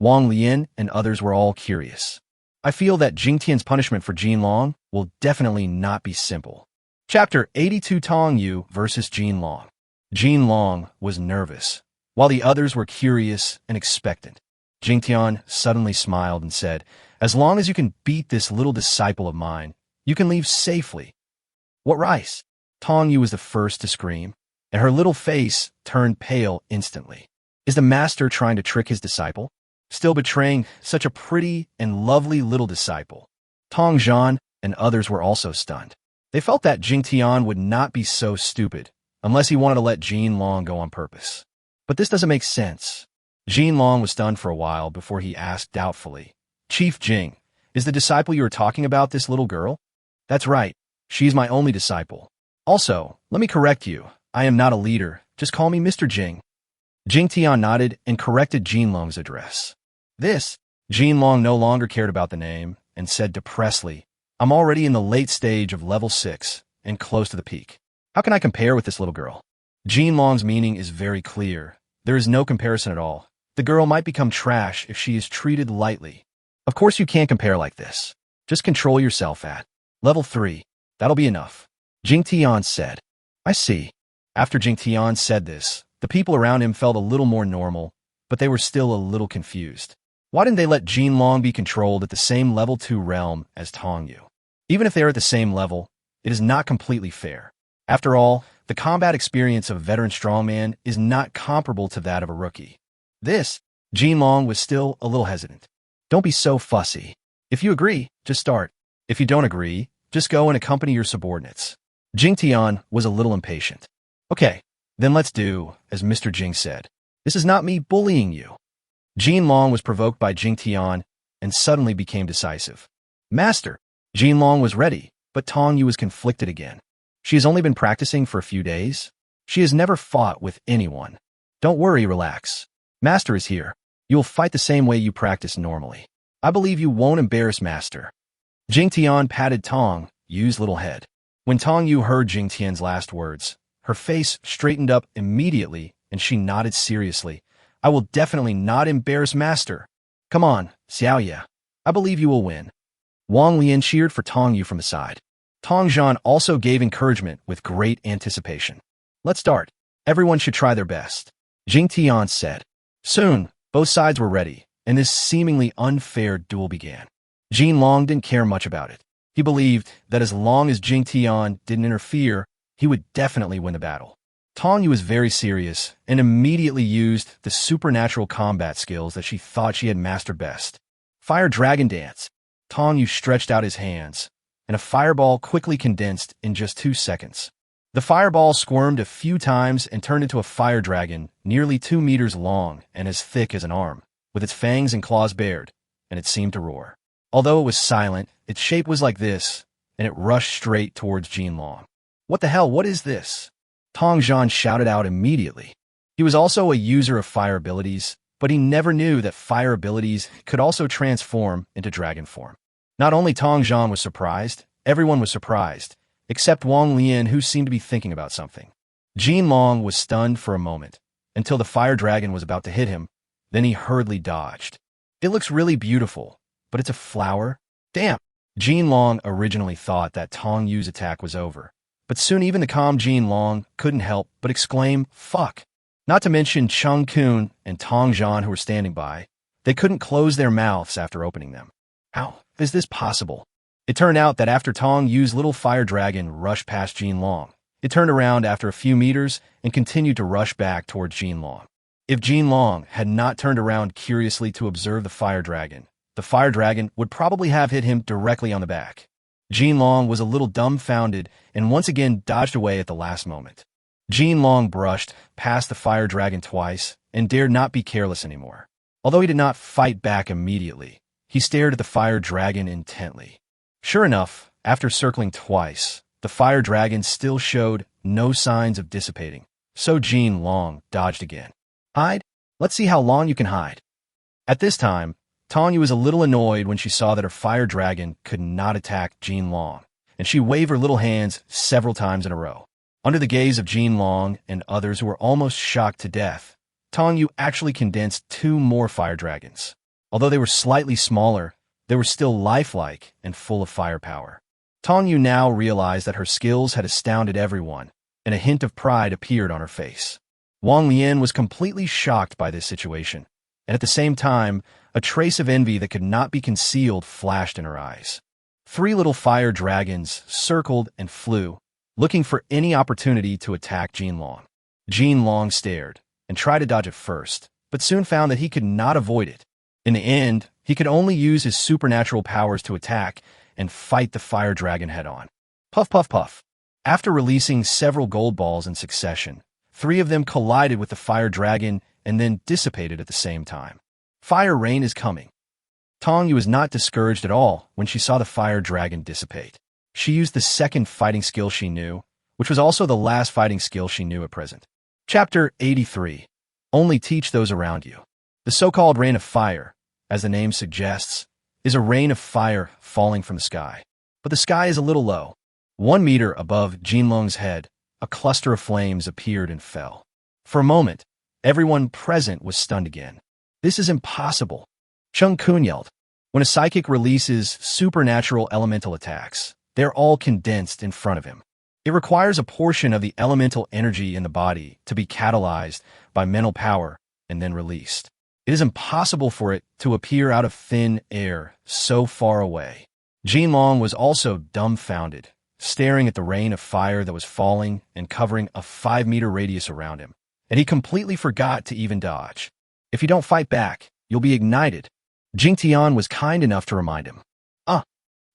[SPEAKER 1] Wong, Leian, and others were all curious. I feel that Jingtian's punishment for Jinlong will definitely not be simple. Chapter 82 Tong Yu versus Jinlong. Jinlong was nervous, while the others were curious and expectant. Jingtian suddenly smiled and said, "As long as you can beat this little disciple of mine, you can leave safely." "What rice?" Tong Yu was the first to scream, and her little face turned pale instantly. Is the master trying to trick his disciple? Still betraying such a pretty and lovely little disciple. Tong Yu and others were also stunned. They felt that Jingtian would not be so stupid unless he wanted to let Jinlong go on purpose. But this doesn't make sense. Jinlong was stunned for a while before he asked doubtfully, "Chief Jing, is the disciple you were talking about this little girl?" "That's right. She's my only disciple. Also, let me correct you. I am not a leader. Just call me Mr. Jing." Jingtian nodded and corrected Jinlong's address. Jinlong no longer cared about the name and said depressedly, "I'm already in the late stage of level 6 and close to the peak. How can I compare with this little girl?" Jinlong's meaning is very clear. There is no comparison at all. The girl might become trash if she is treated lightly. Of course you can't compare like this. Just control yourself at level 3. That'll be enough. Jingtian said. "I see." After Jingtian said this, the people around him felt a little more normal, but they were still a little confused. Why didn't they let Jinlong be controlled at the same level 2 realm as Tong Yu? Even if they are at the same level, it is not completely fair. After all, the combat experience of a veteran strongman is not comparable to that of a rookie. Jinlong was still a little hesitant. "Don't be so fussy. If you agree, just start. If you don't agree, just go and accompany your subordinates." Jingtian was a little impatient. "Okay, then let's do as Mr. Jing said. This is not me bullying you." Jinlong was provoked by Jingtian and suddenly became decisive. "Master." Jinlong was ready, but Tong Yu was conflicted again. She has only been practicing for a few days. She has never fought with anyone. "Don't worry, relax. Master is here. You will fight the same way you practice normally. I believe you won't embarrass Master." Jingtian patted Tong Yu's little head. When Tong Yu heard Jingtian's last words, her face straightened up immediately and she nodded seriously. "I will definitely not embarrass Master. Come on, Xiaoya. I believe you will win." Wong Leian cheered for Tong Yu from the side. Tong Yu also gave encouragement with great anticipation. "Let's start. Everyone should try their best," Jingtian said. Soon, both sides were ready, and this seemingly unfair duel began. Jinlong didn't care much about it. He believed that as long as Jingtian didn't interfere, he would definitely win the battle. Tong Yu was very serious and immediately used the supernatural combat skills that she thought she had mastered best. Fire Dragon Dance. Tong Yu stretched out his hands, and a fireball quickly condensed in just 2 seconds. The fireball squirmed a few times and turned into a fire dragon nearly 2 meters long and as thick as an arm, with its fangs and claws bared, and it seemed to roar. Although it was silent, its shape was like this, and it rushed straight towards Jinlong. "What the hell, what is this?" Tong Yu shouted out immediately. He was also a user of fire abilities, but he never knew that fire abilities could also transform into dragon form. Not only Tong Yu was surprised, everyone was surprised, except Wong Leian, who seemed to be thinking about something. Jinlong was stunned for a moment, until the fire dragon was about to hit him, then he hurriedly dodged. "It looks really beautiful, but it's a flower? Damn!" Jinlong originally thought that Tong Yu's attack was over, but soon even the calm Jinlong couldn't help but exclaim, "Fuck!" Not to mention Chungkun and Tong Yu who were standing by. They couldn't close their mouths after opening them. How is this possible? It turned out that after Tong Yu's little fire dragon rushed past Jinlong, it turned around after a few meters and continued to rush back towards Jinlong. If Jinlong had not turned around curiously to observe the fire dragon would probably have hit him directly on the back. Jinlong was a little dumbfounded and once again dodged away at the last moment. Jinlong brushed past the fire dragon twice and dared not be careless anymore. Although he did not fight back immediately, he stared at the fire dragon intently. Sure enough, after circling twice, the fire dragon still showed no signs of dissipating, so Jinlong dodged again. "Hide? Let's see how long you can hide." At this time, Tong Yu was a little annoyed when she saw that her fire dragon could not attack Jinlong, and she waved her little hands several times in a row. Under the gaze of Jinlong and others who were almost shocked to death, Tong Yu actually condensed 2 more fire dragons. Although they were slightly smaller, they were still lifelike and full of firepower. Tong Yu now realized that her skills had astounded everyone, and a hint of pride appeared on her face. Wang Lian was completely shocked by this situation, and at the same time, a trace of envy that could not be concealed flashed in her eyes. 3 little fire dragons circled and flew, looking for any opportunity to attack Jinlong. Jinlong stared and tried to dodge at first, but soon found that he could not avoid it. In the end, he could only use his supernatural powers to attack and fight the fire dragon head-on. Puff, puff, puff. After releasing several gold balls in succession, 3 of them collided with the fire dragon and then dissipated at the same time. Fire rain is coming. Tong Yu was not discouraged at all when she saw the fire dragon dissipate. She used the second fighting skill she knew, which was also the last fighting skill she knew at present. Chapter 83. Only teach those around you. The so-called rain of fire, as the name suggests, is a rain of fire falling from the sky. But the sky is a little low. 1 meter above Jinlong's head, a cluster of flames appeared and fell. For a moment, everyone present was stunned again. This is impossible. Chungkun yelled. When a psychic releases supernatural elemental attacks, they're all condensed in front of him. It requires a portion of the elemental energy in the body to be catalyzed by mental power and then released. It is impossible for it to appear out of thin air so far away. Jinlong was also dumbfounded, staring at the rain of fire that was falling and covering a 5-meter radius around him, and he completely forgot to even dodge. If you don't fight back, you'll be ignited. Jingtian was kind enough to remind him.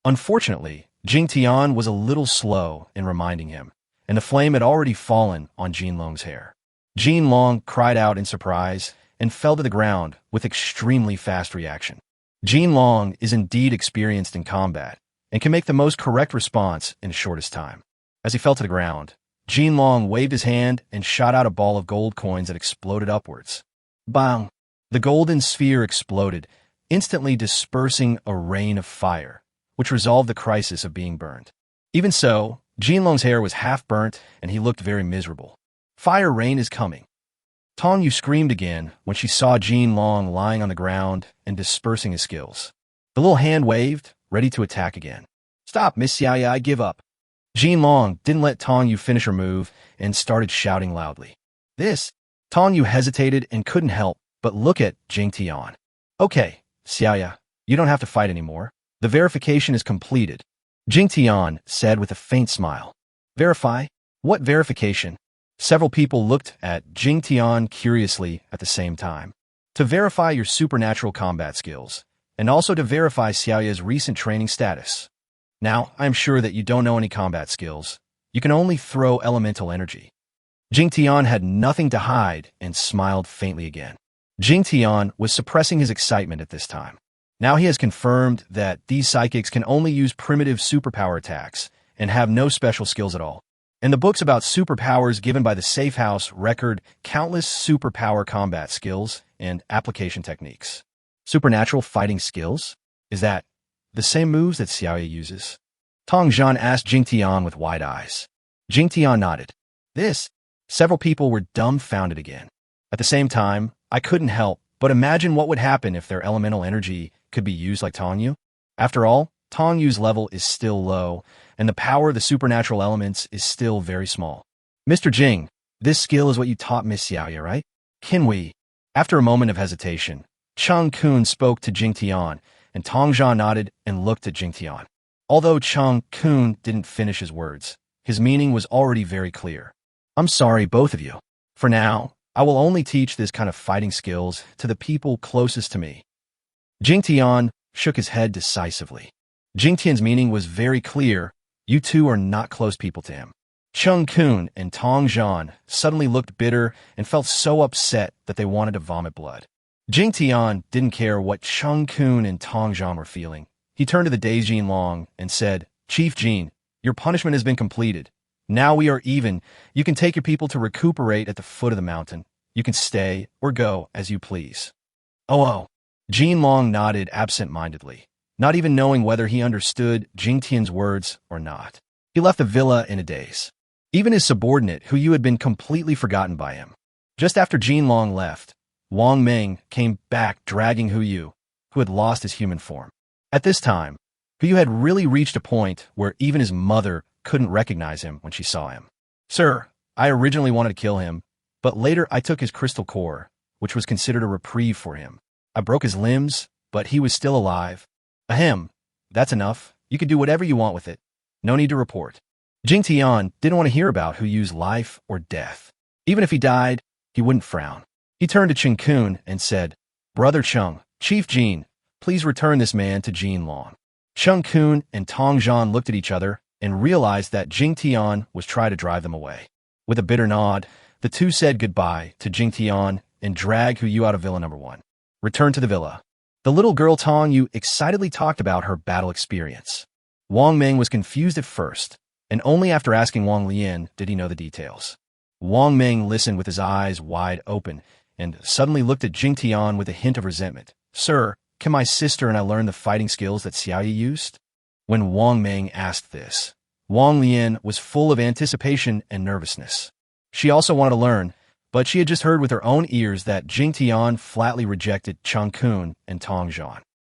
[SPEAKER 1] Unfortunately, Jingtian was a little slow in reminding him, and the flame had already fallen on Jinlong's hair. Jinlong cried out in surprise and fell to the ground with extremely fast reaction. Jinlong is indeed experienced in combat and can make the most correct response in the shortest time. As he fell to the ground, Jinlong waved his hand and shot out a ball of gold coins that exploded upwards. Bang! The golden sphere exploded, instantly dispersing a rain of fire, which resolved the crisis of being burned. Even so, Jinlong's hair was half burnt and he looked very miserable. Fire rain is coming. Tong Yu screamed again when she saw Jinlong lying on the ground and dispersing his skills. The little hand waved, ready to attack again. Stop, Miss Xiaoya, I give up. Jinlong didn't let Tong Yu finish her move and started shouting loudly. This. Tong Yu hesitated and couldn't help but look at Jingtian. Okay, Xiaoya, you don't have to fight anymore. The verification is completed. Jingtian said with a faint smile. Verify? What verification? Several people looked at Jingtian curiously at the same time. To verify your supernatural combat skills, and also to verify Xiaoya's recent training status. Now, I'm sure that you don't know any combat skills. You can only throw elemental energy. Jingtian had nothing to hide and smiled faintly again. Jingtian was suppressing his excitement at this time. Now he has confirmed that these psychics can only use primitive superpower attacks and have no special skills at all. And the books about superpowers given by the Safe House record countless superpower combat skills and application techniques. Supernatural fighting skills? Is that the same moves that Xiaoya uses? Tong Zhan asked Jingtian with wide eyes. Jingtian nodded. This? Several people were dumbfounded again. At the same time, I couldn't help but imagine what would happen if their elemental energy could be used like Tong Yu. After all, Tong Yu's level is still low, and the power of the supernatural elements is still very small. Mr. Jing, this skill is what you taught Miss Xiaoya, right? Can we? After a moment of hesitation, Chungkun spoke to Jingtian, and Tong Zhan nodded and looked at Jingtian. Although Chungkun didn't finish his words, his meaning was already very clear. I'm sorry, both of you. For now, I will only teach this kind of fighting skills to the people closest to me. Jingtian shook his head decisively. Jingtian's meaning was very clear. You two are not close people to him. Chungkun and Tong Zhan suddenly looked bitter and felt so upset that they wanted to vomit blood. Jingtian didn't care what Chungkun and Tong Zhan were feeling. He turned to the Daijin Long and said, Chief Jin, your punishment has been completed. Now we are even. You can take your people to recuperate at the foot of the mountain. You can stay or go as you please. Oh. Jin Long nodded absent-mindedly. not even knowing whether he understood Jingtian's words or not. He left the villa in a daze. Even his subordinate, Hu Yu, had been completely forgotten by him. Just after Jinlong left, Wong Ming came back dragging Hu Yu, who had lost his human form. At this time, Hu Yu had really reached a point where even his mother couldn't recognize him when she saw him. Sir, I originally wanted to kill him, but later I took his crystal core, which was considered a reprieve for him. I broke his limbs, but he was still alive. Ahem, that's enough. You can do whatever you want with it. No need to report. Jingtian didn't want to hear about Hu Yu's life or death. Even if he died, he wouldn't frown. He turned to Chungkun and said, Brother Chung, Chief Jin, please return this man to Jinlong. Chungkun and Tong Yu looked at each other and realized that Jingtian was trying to drive them away. With a bitter nod, the two said goodbye to Jingtian and dragged Hu Yu out of Villa Number 1. Return to the villa. The little girl Tong Yu excitedly talked about her battle experience. Wong Ming was confused at first, and only after asking Wang Leian did he know the details. Wong Ming listened with his eyes wide open and suddenly looked at Jingtian with a hint of resentment. Sir, can my sister and I learn the fighting skills that Xiaoya used? When Wong Ming asked this, Wang Leian was full of anticipation and nervousness. She also wanted to learn, but she had just heard with her own ears that Jingtian flatly rejected Chungkun and Tong Yu.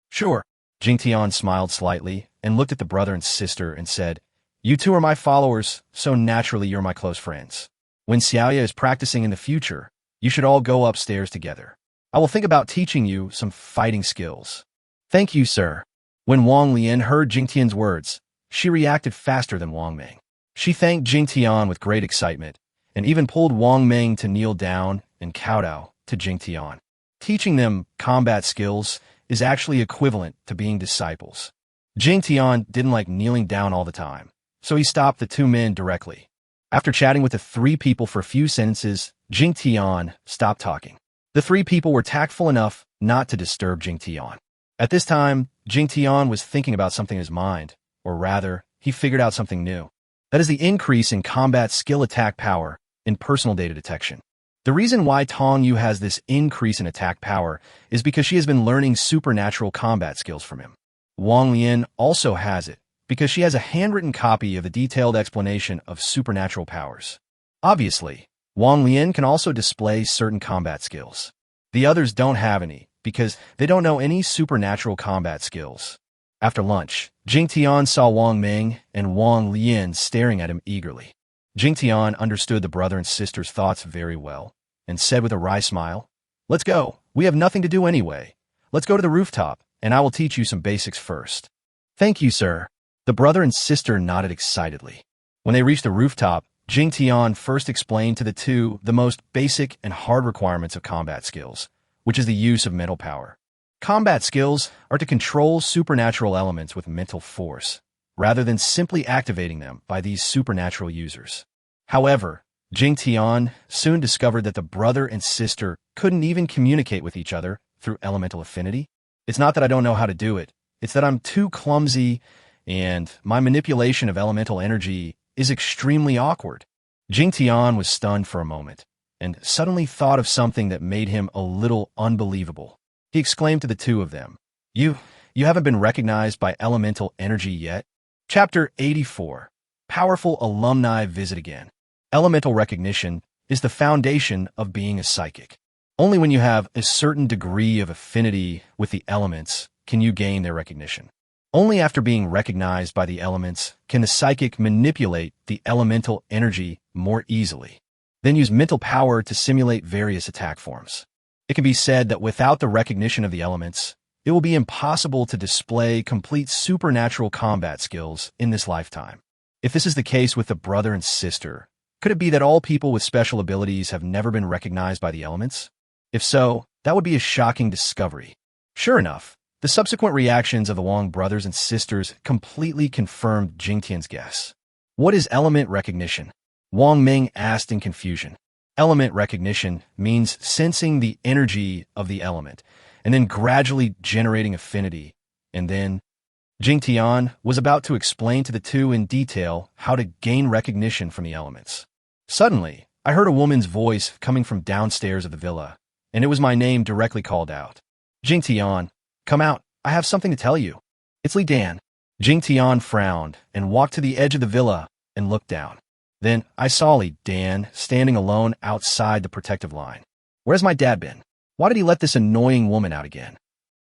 [SPEAKER 1] Sure. Jingtian smiled slightly and looked at the brother and sister and said, You two are my followers, so naturally you're my close friends. When Xiaoya is practicing in the future, you should all go upstairs together. I will think about teaching you some fighting skills. Thank you, sir. When Wang Leian heard Jingtian's words, she reacted faster than Wang Ming. She thanked Jingtian with great excitement and even pulled Wang Ming to kneel down and kowtow to Jingtian. Teaching them combat skills is actually equivalent to being disciples. Jingtian didn't like kneeling down all the time, so he stopped the two men directly. After chatting with the three people for a few sentences, Jingtian stopped talking. The three people were tactful enough not to disturb Jingtian. At this time, Jingtian was thinking about something in his mind, or rather, he figured out something new. That is the increase in combat skill attack power in personal data detection. The reason why Tong Yu has this increase in attack power is because she has been learning supernatural combat skills from him. Wang Leian also has it because she has a handwritten copy of the detailed explanation of supernatural powers. Obviously, Wang Leian can also display certain combat skills. The others don't have any because they don't know any supernatural combat skills. After lunch, Jingtian saw Wang Ming and Wang Leian staring at him eagerly. Jingtian understood the brother and sister's thoughts very well and said with a wry smile, Let's go. We have nothing to do anyway. Let's go to the rooftop, and I will teach you some basics first. Thank you, sir. The brother and sister nodded excitedly. When they reached the rooftop, Jingtian first explained to the two the most basic and hard requirements of combat skills, which is the use of mental power. Combat skills are to control supernatural elements with mental force, rather than simply activating them by these supernatural users. However, Jingtian soon discovered that the brother and sister couldn't even communicate with each other through elemental affinity. It's not that I don't know how to do it, it's that I'm too clumsy and my manipulation of elemental energy is extremely awkward. Jingtian was stunned for a moment and suddenly thought of something that made him a little unbelievable. He exclaimed to the two of them, You haven't been recognized by elemental energy yet? Chapter 84. Powerful Alumni Visit Again. Elemental recognition is the foundation of being a psychic. Only when you have a certain degree of affinity with the elements can you gain their recognition. Only after being recognized by the elements can the psychic manipulate the elemental energy more easily, then use mental power to simulate various attack forms. It can be said that without the recognition of the elements, it will be impossible to display complete supernatural combat skills in this lifetime. If this is the case with the brother and sister, could it be that all people with special abilities have never been recognized by the elements? If so, that would be a shocking discovery. Sure enough, the subsequent reactions of the Wong brothers and sisters completely confirmed Jingtian's guess. What is element recognition? Wang Ming asked in confusion. Element recognition means sensing the energy of the element, and then gradually generating affinity, and then Jingtian was about to explain to the two in detail how to gain recognition from the elements. Suddenly, I heard a woman's voice coming from downstairs of the villa, and it was my name directly called out. Jingtian, come out, I have something to tell you. It's Leian. Jingtian frowned and walked to the edge of the villa and looked down. Then I saw Leian standing alone outside the protective line. Where's my dad been? Why did he let this annoying woman out again?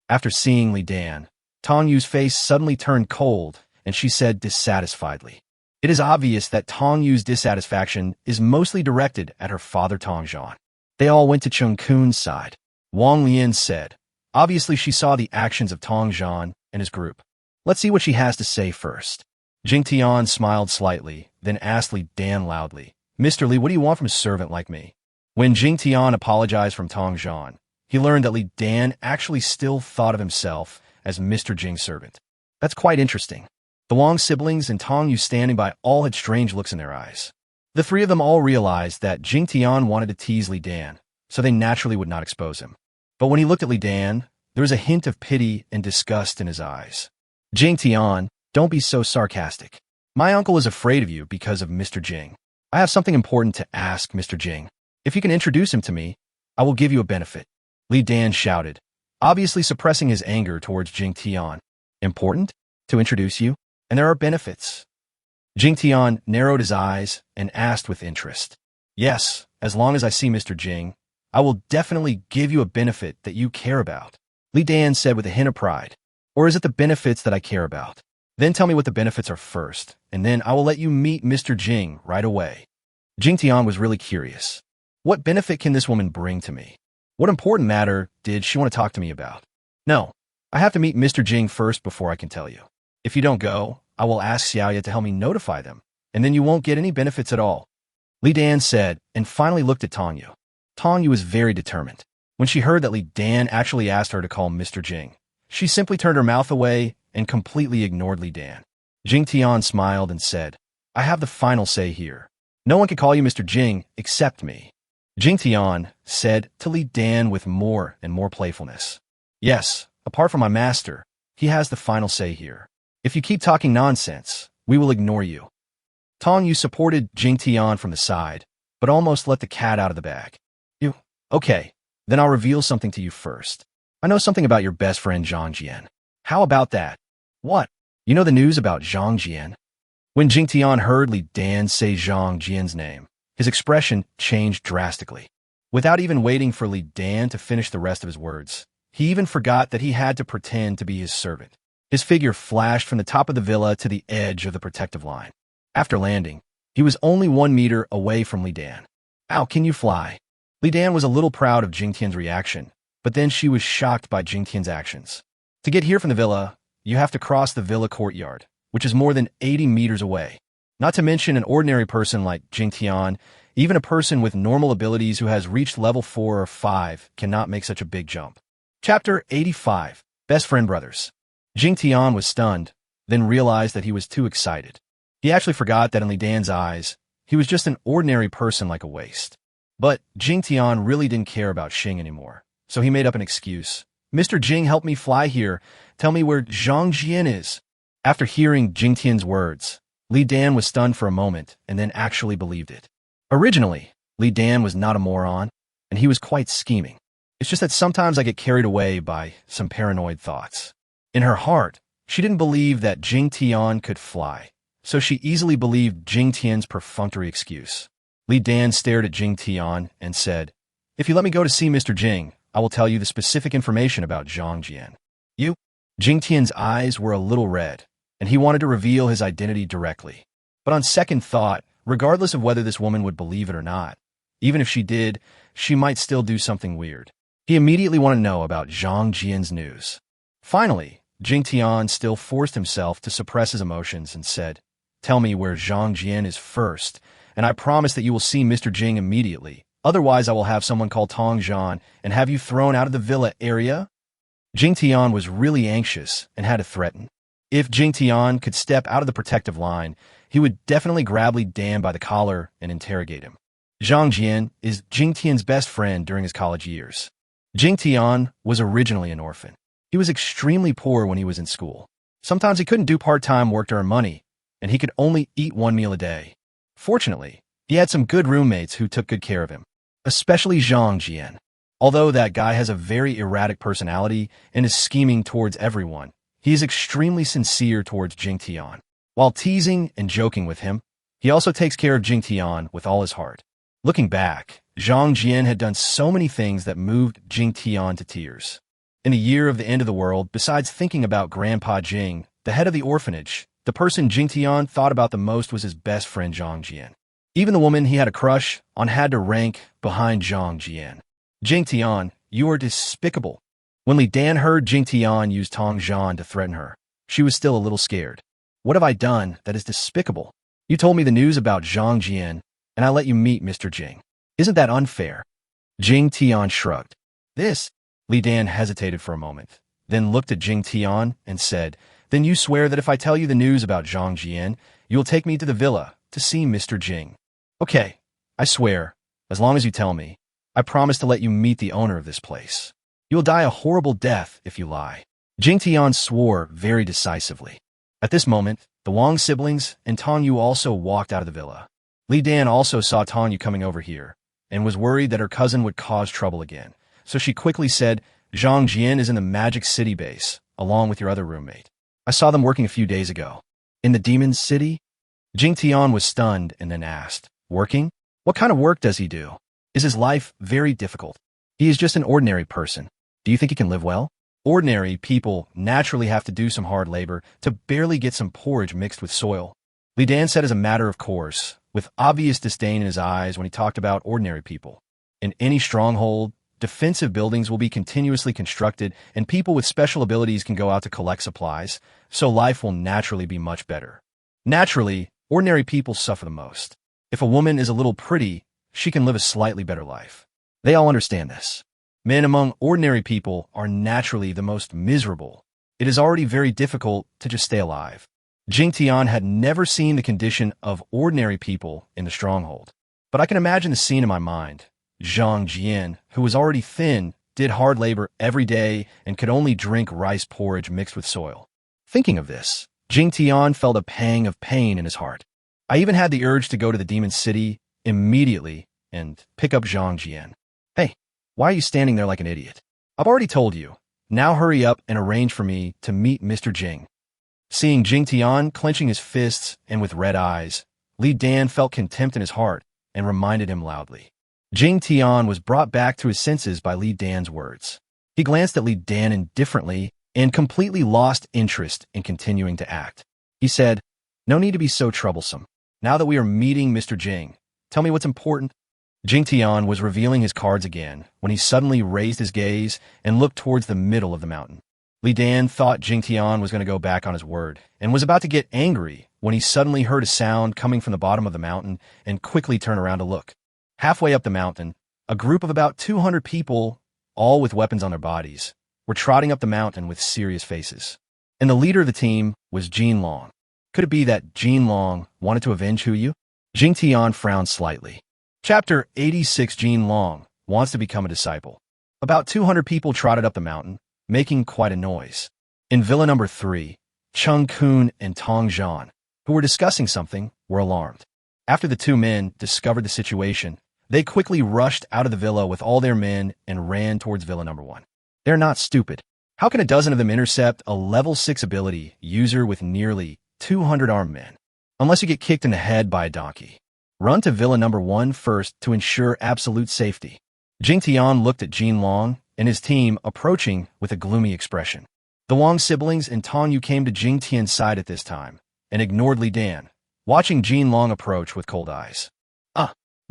[SPEAKER 1] After seeing Leian, Tong Yu's face suddenly turned cold, and she said dissatisfiedly. It is obvious that Tong Yu's dissatisfaction is mostly directed at her father Tongjian. They all went to Chungkun's side. Wong Lian said. Obviously she saw the actions of Tongjian and his group. Let's see what she has to say first. Jingtian smiled slightly, then asked Leian loudly, Mr. Li, what do you want from a servant like me? When Jingtian apologized from Tongjian, he learned that Leian actually still thought of himself as Mr. Jing's servant. That's quite interesting. The Wong siblings and Tong Yu standing by all had strange looks in their eyes. The three of them all realized that Jingtian wanted to tease Leian, so they naturally would not expose him. But when he looked at Leian, there was a hint of pity and disgust in his eyes. Jingtian, don't be so sarcastic. My uncle is afraid of you because of Mr. Jing. I have something important to ask Mr. Jing. If you can introduce him to me, I will give you a benefit. Leian shouted, obviously suppressing his anger towards Jingtian. Important? To introduce you? And there are benefits. Jingtian narrowed his eyes and asked with interest. Yes, as long as I see Mr. Jing, I will definitely give you a benefit that you care about. Leian said with a hint of pride. Or is it the benefits that I care about? Then tell me what the benefits are first, and then I will let you meet Mr. Jing right away. Jingtian was really curious. What benefit can this woman bring to me? What important matter did she want to talk to me about? No, I have to meet Mr. Jing first before I can tell you. If you don't go, I will ask Xiaoya to help me notify them, and then you won't get any benefits at all. Leian said, and finally looked at Tong Yu. Tong Yu was very determined. When she heard that Leian actually asked her to call Mr. Jing, she simply turned her mouth away and completely ignored Leian. Jingtian smiled and said, I have the final say here. No one can call you Mr. Jing except me. Jingtian said to Leian with more and more playfulness. Yes, apart from my master, he has the final say here. If you keep talking nonsense, we will ignore you. Tong Yu supported Jingtian from the side, but almost let the cat out of the bag. You? Okay, then I'll reveal something to you first. I know something about your best friend Zhangjian. How about that? What? You know the news about Zhangjian? When Jingtian heard Leian say Zhangjian's name, his expression changed drastically. Without even waiting for Leian to finish the rest of his words, he even forgot that he had to pretend to be his servant. His figure flashed from the top of the villa to the edge of the protective line. After landing, he was only 1 meter away from Leian. How can you fly? Leian was a little proud of Jingtian's reaction, but then she was shocked by Jingtian's actions. To get here from the villa, you have to cross the villa courtyard, which is more than 80 meters away. Not to mention an ordinary person like Jingtian, even a person with normal abilities who has reached level 4 or 5 cannot make such a big jump. Chapter 85, Best Friend Brothers. Jingtian was stunned, then realized that he was too excited. He actually forgot that in Leian's eyes, he was just an ordinary person like a waste. But Jingtian really didn't care about Xing anymore, so he made up an excuse. Mr. Jing helped me fly here. Tell me where Zhangjian is. After hearing Jingtian's words, Leian was stunned for a moment and then actually believed it. Originally, Leian was not a moron, and he was quite scheming. It's just that sometimes I get carried away by some paranoid thoughts. In her heart, she didn't believe that Jingtian could fly, so she easily believed Jingtian's perfunctory excuse. Leian stared at Jingtian and said, If you let me go to see Mr. Jing, I will tell you the specific information about Zhangjian. You? Jingtian's eyes were a little red, and he wanted to reveal his identity directly. But on second thought, regardless of whether this woman would believe it or not, even if she did, she might still do something weird. He immediately wanted to know about Zhangjian's news. Finally, Jingtian still forced himself to suppress his emotions and said, Tell me where Zhangjian is first, and I promise that you will see Mr. Jing immediately. Otherwise, I will have someone call Tongjian and have you thrown out of the villa area. Jingtian was really anxious and had to threaten. If Jingtian could step out of the protective line, he would definitely grab Leian by the collar and interrogate him. Zhangjian is Jingtian's best friend during his college years. Jingtian was originally an orphan. He was extremely poor when he was in school. Sometimes he couldn't do part-time work to earn money, and he could only eat 1 meal a day. Fortunately, he had some good roommates who took good care of him, especially Zhangjian. Although that guy has a very erratic personality and is scheming towards everyone, He is extremely sincere towards Jingtian. While teasing and joking with him, he also takes care of Jingtian with all his heart. Looking back, Zhang Jian had done so many things that moved Jingtian to tears. In the year of the end of the world, besides thinking about Grandpa Jing, the head of the orphanage, the person Jingtian thought about the most was his best friend Zhang Jian. Even the woman he had a crush on had to rank behind Zhang Jian. Jingtian, you are despicable. When Li Dan heard Jingtian use Tong Zhan to threaten her, she was still a little scared. What have I done that is despicable? You told me the news about Zhang Jian, and I let you meet Mr. Jing. Isn't that unfair? Jingtian shrugged. This? Li Dan hesitated for a moment, then looked at Jingtian and said, Then you swear that if I tell you the news about Zhang Jian, you'll take me to the villa to see Mr. Jing. Okay, I swear, as long as you tell me, I promise to let you meet the owner of this place. You will die a horrible death if you lie. Jingtian swore very decisively. At this moment, the Wong siblings and Tong Yu also walked out of the villa. Li Dan also saw Tong Yu coming over here, and was worried that her cousin would cause trouble again. So she quickly said, Zhang Jian is in the Magic City base, along with your other roommate. I saw them working a few days ago. In the Demon City? Jingtian was stunned and then asked, Working? What kind of work does he do? Is his life very difficult? He is just an ordinary person. Do you think he can live well? Ordinary people naturally have to do some hard labor to barely get some porridge mixed with soil. Li Dan said as a matter of course, with obvious disdain in his eyes when he talked about ordinary people. In any stronghold, defensive buildings will be continuously constructed and people with special abilities can go out to collect supplies, so life will naturally be much better. Naturally, ordinary people suffer the most. If a woman is a little pretty, she can live a slightly better life. They all understand this. Men among ordinary people are naturally the most miserable. It is already very difficult to just stay alive. Jingtian had never seen the condition of ordinary people in the stronghold. But I can imagine the scene in my mind. Zhang Jian, who was already thin, did hard labor every day and could only drink rice porridge mixed with soil. Thinking of this, Jingtian felt a pang of pain in his heart. I even had the urge to go to the Demon City immediately and pick up Zhang Jian. Hey, why are you standing there like an idiot? I've already told you. Now hurry up and arrange for me to meet Mr. Jing. Seeing Jingtian clenching his fists and with red eyes, Li Dan felt contempt in his heart and reminded him loudly. Jingtian was brought back to his senses by Li Dan's words. He glanced at Li Dan indifferently and completely lost interest in continuing to act. He said, No need to be so troublesome. Now that we are meeting Mr. Jing, tell me what's important. Jingtian was revealing his cards again when he suddenly raised his gaze and looked towards the middle of the mountain. Li Dan thought Jingtian was going to go back on his word and was about to get angry when he suddenly heard a sound coming from the bottom of the mountain and quickly turned around to look. Halfway up the mountain, a group of about 200 people, all with weapons on their bodies, were trotting up the mountain with serious faces. And the leader of the team was Jin Long. Could it be that Jin Long wanted to avenge Hu Yu? Jingtian frowned slightly. Chapter 86. Jin Long wants to become a disciple. About 200 people trotted up the mountain, making quite a noise. In Villa number 3, Chungkun and Tong Zhan, who were discussing something, were alarmed. After the two men discovered the situation, they quickly rushed out of the villa with all their men and ran towards Villa number 1. They're not stupid. How can a dozen of them intercept a level 6 ability user with nearly 200 armed men? Unless you get kicked in the head by a donkey. Run to Villa number 1 first to ensure absolute safety. Jingtian looked at Jin Long and his team approaching with a gloomy expression. The Wong siblings and Tong Yu came to Jingtian's side at this time and ignored Li Dan, watching Jin Long approach with cold eyes.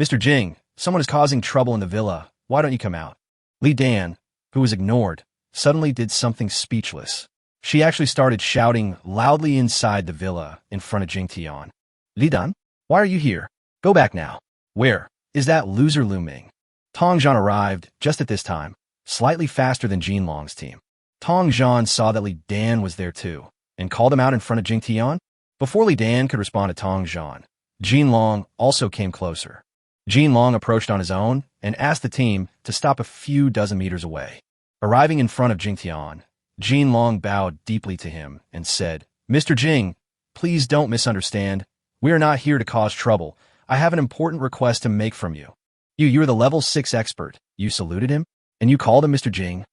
[SPEAKER 1] Mr. Jing, someone is causing trouble in the villa. Why don't you come out? Li Dan, who was ignored, suddenly did something speechless. She actually started shouting loudly inside the villa in front of Jingtian. Li Dan, why are you here? Go back now. Where is that loser Lu Ming? Tong Zhan arrived just at this time, slightly faster than Jin Long's team. Tong Zhan saw that Li Dan was there too, and called him out in front of Jingtian. Before Li Dan could respond to Tong Zhan, Jin Long also came closer. Jin Long approached on his own and asked the team to stop a few dozen meters away. Arriving in front of Jingtian, Jin Long bowed deeply to him and said, Mr. Jing, please don't misunderstand. We are not here to cause trouble. I have an important request to make from you. You're the level 6 expert. You saluted him, and you called him Mr. Jing.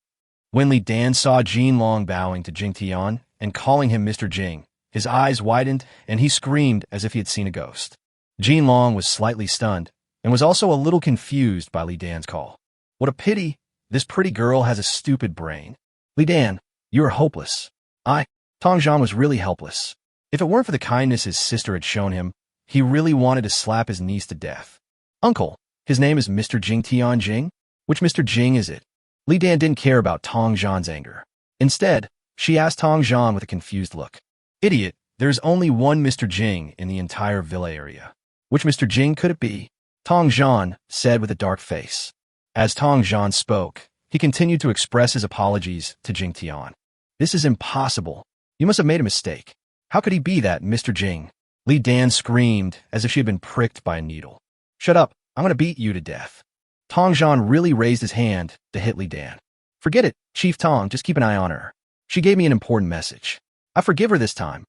[SPEAKER 1] When Li Dan saw Jin Long bowing to Jingtian, and calling him Mr. Jing. His eyes widened, and he screamed as if he had seen a ghost. Jinlong was slightly stunned, and was also a little confused by Li Dan's call. What a pity! This pretty girl has a stupid brain. Li Dan, you are hopeless. Tong Yu was really helpless. If it weren't for the kindness his sister had shown him, he really wanted to slap his niece to death. Uncle, his name is Mr. Jingtian Jing? Which Mr. Jing is it? Li Dan didn't care about Tong Yu's anger. Instead, she asked Tong Yu with a confused look. Idiot, there's only one Mr. Jing in the entire villa area. Which Mr. Jing could it be? Tong Yu said with a dark face. As Tong Yu spoke, he continued to express his apologies to Jingtian. This is impossible. You must have made a mistake. How could he be that Mr. Jing? Li Dan screamed as if she had been pricked by a needle. Shut up, I'm going to beat you to death. Tong Yu really raised his hand to hit Li Dan. Forget it, Chief Tong, just keep an eye on her. She gave me an important message. I forgive her this time.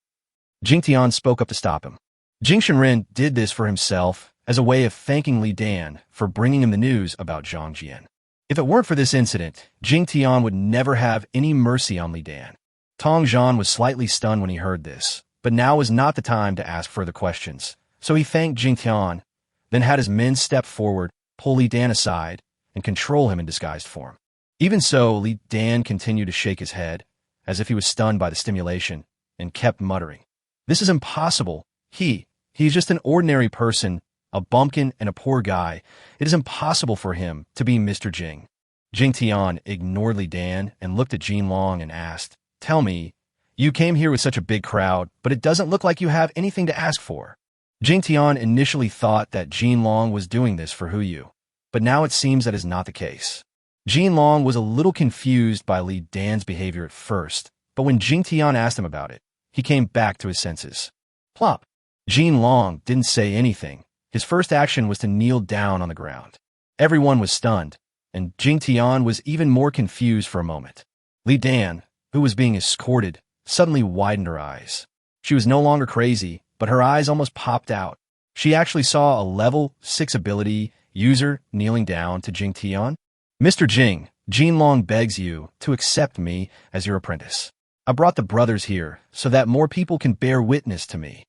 [SPEAKER 1] Jingtian spoke up to stop him. Jingtian did this for himself as a way of thanking Li Dan for bringing him the news about Zhangjian. If it weren't for this incident, Jingtian would never have any mercy on Li Dan. Tong Yu was slightly stunned when he heard this, but now was not the time to ask further questions, so he thanked Jingtian, then had his men step forward, pull Li Dan aside, and control him in disguised form. Even so, Li Dan continued to shake his head, as if he was stunned by the stimulation, and kept muttering, "This is impossible. He's just an ordinary person, a bumpkin and a poor guy. It is impossible for him to be Mr. Jing." Jingtian ignored Li Dan and looked at Jinlong and asked, "Tell me, you came here with such a big crowd, but it doesn't look like you have anything to ask for." Jingtian initially thought that Jinlong was doing this for Huyu, but now it seems that is not the case. Jinlong was a little confused by Li Dan's behavior at first, but when Jingtian asked him about it, he came back to his senses. Plop! Jinlong didn't say anything. His first action was to kneel down on the ground. Everyone was stunned, and Jingtian was even more confused for a moment. Li Dan, who was being escorted, suddenly widened her eyes. She was no longer crazy, but her eyes almost popped out. She actually saw a level 6 ability user kneeling down to Jingtian. "Mr. Jing, Jinlong begs you to accept me as your apprentice. I brought the brothers here so that more people can bear witness to me."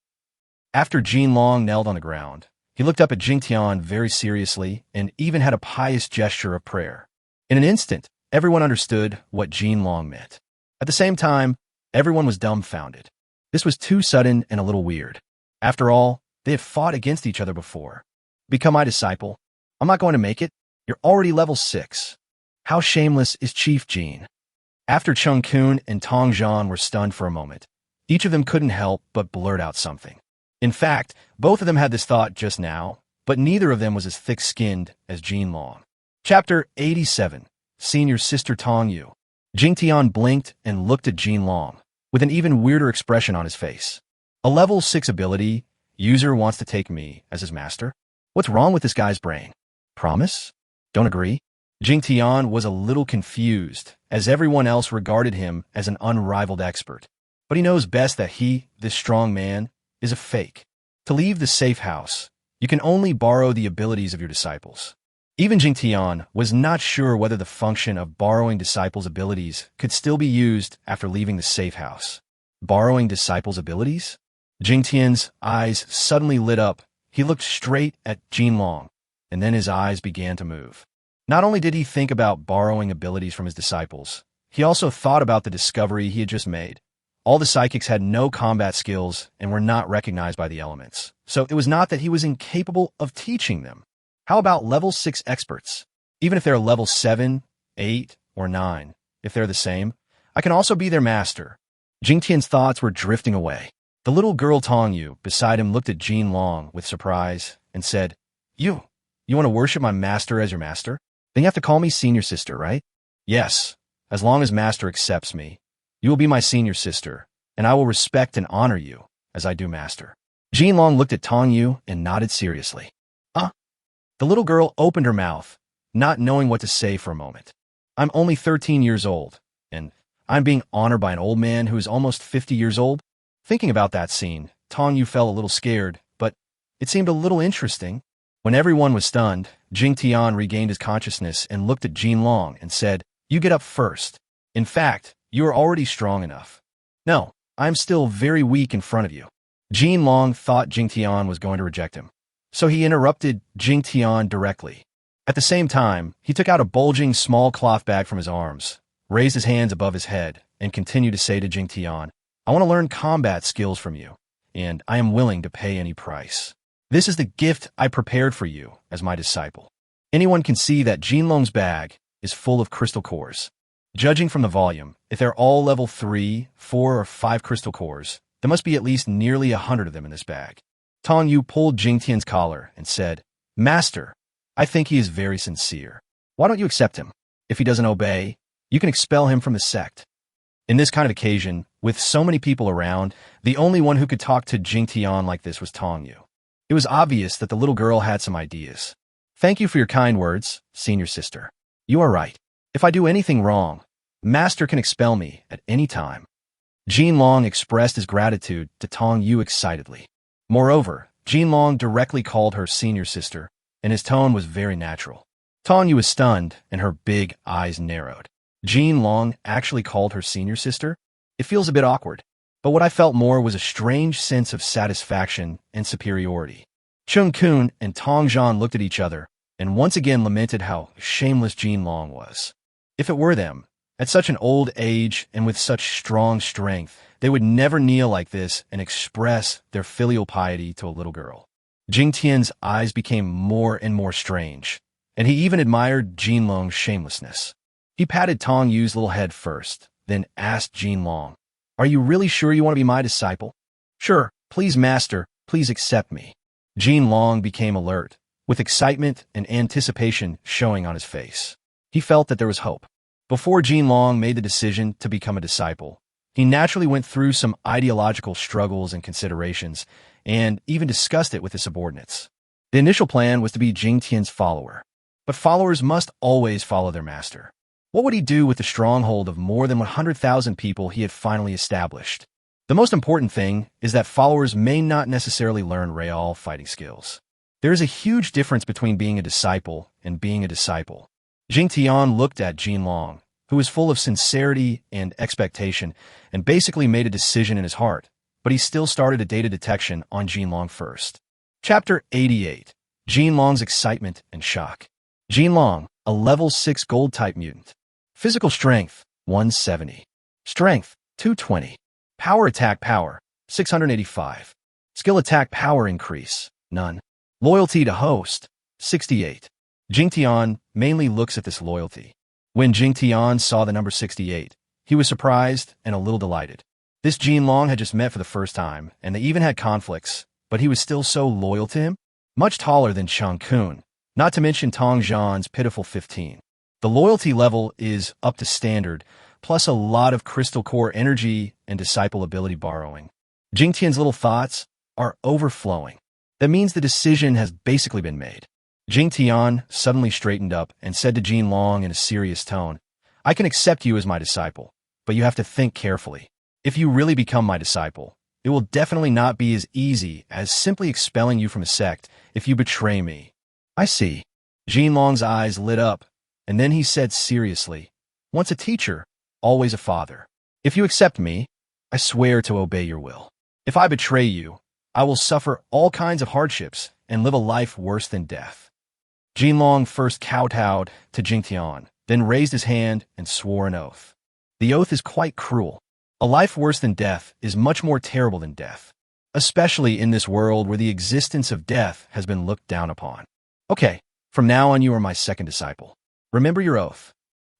[SPEAKER 1] After Jinlong knelt on the ground, he looked up at Jingtian very seriously and even had a pious gesture of prayer. In an instant, everyone understood what Jinlong meant. At the same time, everyone was dumbfounded. This was too sudden and a little weird. After all, they had fought against each other before. "Become my disciple? I'm not going to make it. You're already level 6. How shameless is Chief Jin?" After Chungkun and Tong Yu were stunned for a moment, each of them couldn't help but blurt out something. In fact, both of them had this thought just now, but neither of them was as thick-skinned as Jinlong. Chapter 87. Senior Sister Tong Yu. Jingtian blinked and looked at Jinlong, with an even weirder expression on his face. "A level 6 ability user wants to take me as his master? What's wrong with this guy's brain? Promise? Don't agree?" Jingtian was a little confused, as everyone else regarded him as an unrivaled expert. But he knows best that he, this strong man, is a fake. To leave the safe house, you can only borrow the abilities of your disciples. Even Jingtian was not sure whether the function of borrowing disciples' abilities could still be used after leaving the safe house. Borrowing disciples' abilities? Jingtian's eyes suddenly lit up. He looked straight at Jinlong, and then his eyes began to move. Not only did he think about borrowing abilities from his disciples, he also thought about the discovery he had just made. All the psychics had no combat skills and were not recognized by the elements, so it was not that he was incapable of teaching them. How about level 6 experts? Even if they're level 7, 8, or 9, if they're the same, I can also be their master. Jingtian's thoughts were drifting away. The little girl Tong Yu beside him looked at Jinlong with surprise and said, You want to worship my master as your master? Then you have to call me senior sister, right?" "Yes, as long as master accepts me. You will be my senior sister, and I will respect and honor you, as I do master." Jinlong looked at Tong Yu and nodded seriously. The little girl opened her mouth, not knowing what to say for a moment. "I'm only 13 years old, and I'm being honored by an old man who is almost 50 years old?" Thinking about that scene, Tong Yu felt a little scared, but it seemed a little interesting. When everyone was stunned, Jingtian regained his consciousness and looked at Jinlong and said, "You get up first. In fact, you are already strong enough." No, I am still very weak in front of you. Jin Long thought Jingtian was going to reject him, so he interrupted Jingtian directly. At the same time, he took out a bulging small cloth bag from his arms, raised his hands above his head, and continued to say to Jingtian, I want to learn combat skills from you, and I am willing to pay any price. This is the gift I prepared for you as my disciple. Anyone can see that Jinlong's bag is full of crystal cores. Judging from the volume, if they're all level 3, 4, or 5 crystal cores, there must be at least nearly 100 of them in this bag. Tong Yu pulled Jingtian's collar and said, Master, I think he is very sincere. Why don't you accept him? If he doesn't obey, you can expel him from the sect. In this kind of occasion, with so many people around, the only one who could talk to Jingtian like this was Tong Yu. It was obvious that the little girl had some ideas. Thank you for your kind words, senior sister. You are right. If I do anything wrong, Master can expel me at any time. Jin Long expressed his gratitude to Tong Yu excitedly. Moreover, Jin Long directly called her senior sister, and his tone was very natural. Tong Yu was stunned, and her big eyes narrowed. Jin Long actually called her senior sister? It feels a bit awkward. But what I felt more was a strange sense of satisfaction and superiority. Chungkun and Tong Zhan looked at each other, and once again lamented how shameless Jin Long was. If it were them, at such an old age and with such strong strength, they would never kneel like this and express their filial piety to a little girl. Jingtian's eyes became more and more strange, and he even admired Jin Long's shamelessness. He patted Tong Yu's little head first, then asked Jin Long, Are you really sure you want to be my disciple? Sure, please, Master, please accept me. Jin Long became alert, with excitement and anticipation showing on his face. He felt that there was hope. Before Jin Long made the decision to become a disciple, he naturally went through some ideological struggles and considerations, and even discussed it with his subordinates. The initial plan was to be Jingtian's follower, but followers must always follow their master. What would he do with the stronghold of more than 100,000 people he had finally established? The most important thing is that followers may not necessarily learn real fighting skills. There is a huge difference between being a disciple and being a disciple. Jingtian looked at Jin Long, who was full of sincerity and expectation, and basically made a decision in his heart, but he still started a data detection on Jin Long first. Chapter 88. Jin Long's excitement and shock. Jin Long, a level 6 gold-type mutant. Physical strength, 170. Strength, 220. Power attack power, 685. Skill attack power increase, none. Loyalty to host, 68. Jingtian mainly looks at this loyalty. When Jingtian saw the number 68, he was surprised and a little delighted. This Jin Long had just met for the first time, and they even had conflicts, but he was still so loyal to him. Much taller than Chungkun, not to mention Tong Zhan's pitiful 15. The loyalty level is up to standard, plus a lot of crystal core energy and disciple ability borrowing. Jingtian's little thoughts are overflowing. That means the decision has basically been made. Jingtian suddenly straightened up and said to Jin Long in a serious tone, I can accept you as my disciple, but you have to think carefully. If you really become my disciple, it will definitely not be as easy as simply expelling you from a sect if you betray me. I see. Jin Long's eyes lit up, and then he said seriously, Once a teacher, always a father. If you accept me, I swear to obey your will. If I betray you, I will suffer all kinds of hardships and live a life worse than death. Jin Long first kowtowed to Jingtian, then raised his hand and swore an oath. The oath is quite cruel. A life worse than death is much more terrible than death, especially in this world where the existence of death has been looked down upon. Okay, from now on you are my second disciple. Remember your oath.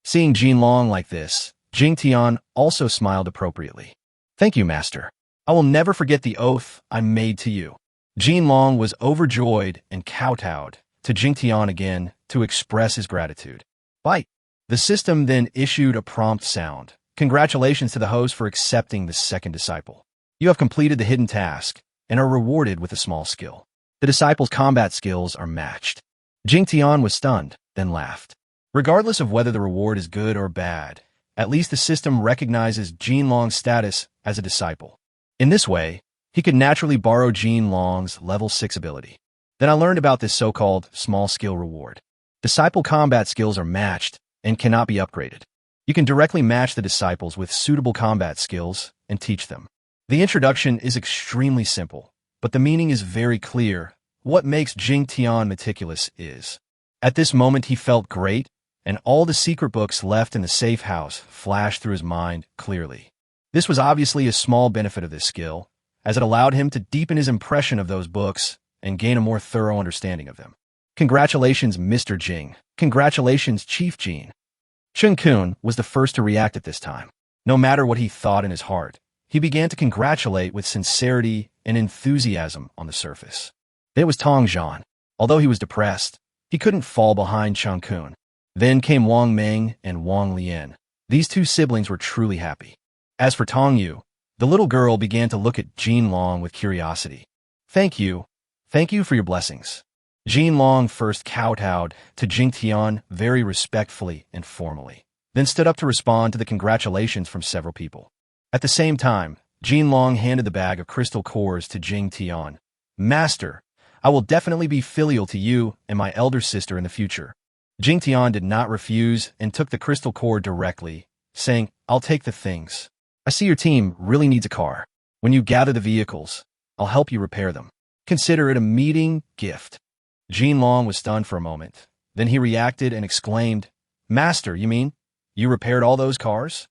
[SPEAKER 1] Seeing Jin Long like this, Jingtian also smiled appropriately. Thank you, Master. I will never forget the oath I made to you. Jin Long was overjoyed and kowtowed to Jingtian again to express his gratitude. Bite. The system then issued a prompt sound. Congratulations to the host for accepting the second disciple. You have completed the hidden task and are rewarded with a small skill. The disciple's combat skills are matched. Jingtian was stunned, then laughed. Regardless of whether the reward is good or bad, at least the system recognizes Jin Long's status as a disciple. In this way, he could naturally borrow Jin Long's level 6 ability. Then I learned about this so-called small skill reward. Disciple combat skills are matched and cannot be upgraded. You can directly match the disciples with suitable combat skills and teach them. The introduction is extremely simple, but the meaning is very clear. What makes Jingtian meticulous is. At this moment he felt great, and all the secret books left in the safe house flashed through his mind clearly. This was obviously a small benefit of this skill, as it allowed him to deepen his impression of those books and gain a more thorough understanding of them. Congratulations, Mr. Jing. Congratulations, Chief Jin. Chungkun was the first to react at this time. No matter what he thought in his heart, he began to congratulate with sincerity and enthusiasm on the surface. It was Tong Yu. Although he was depressed, he couldn't fall behind Chungkun. Then came Wong Ming and Wong Leian. These two siblings were truly happy. As for Tong Yu, the little girl began to look at Jin Long with curiosity. Thank you for your blessings. Jin Long first kowtowed to Jingtian very respectfully and formally, then stood up to respond to the congratulations from several people. At the same time, Jin Long handed the bag of crystal cores to Jingtian. Master, I will definitely be filial to you and my elder sister in the future. Jingtian did not refuse and took the crystal core directly, saying, I'll take the things. I see your team really needs a car. When you gather the vehicles, I'll help you repair them. Consider it a meeting gift. Jin Long was stunned for a moment. Then he reacted and exclaimed, Master, you mean you repaired all those cars?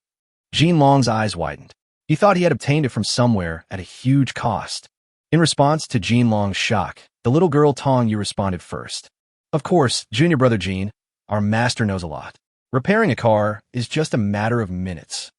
[SPEAKER 1] Jin Long's eyes widened. He thought he had obtained it from somewhere at a huge cost. In response to Jin Long's shock, the little girl Tong Yu responded first. Of course, junior brother Jin, our master knows a lot. Repairing a car is just a matter of minutes.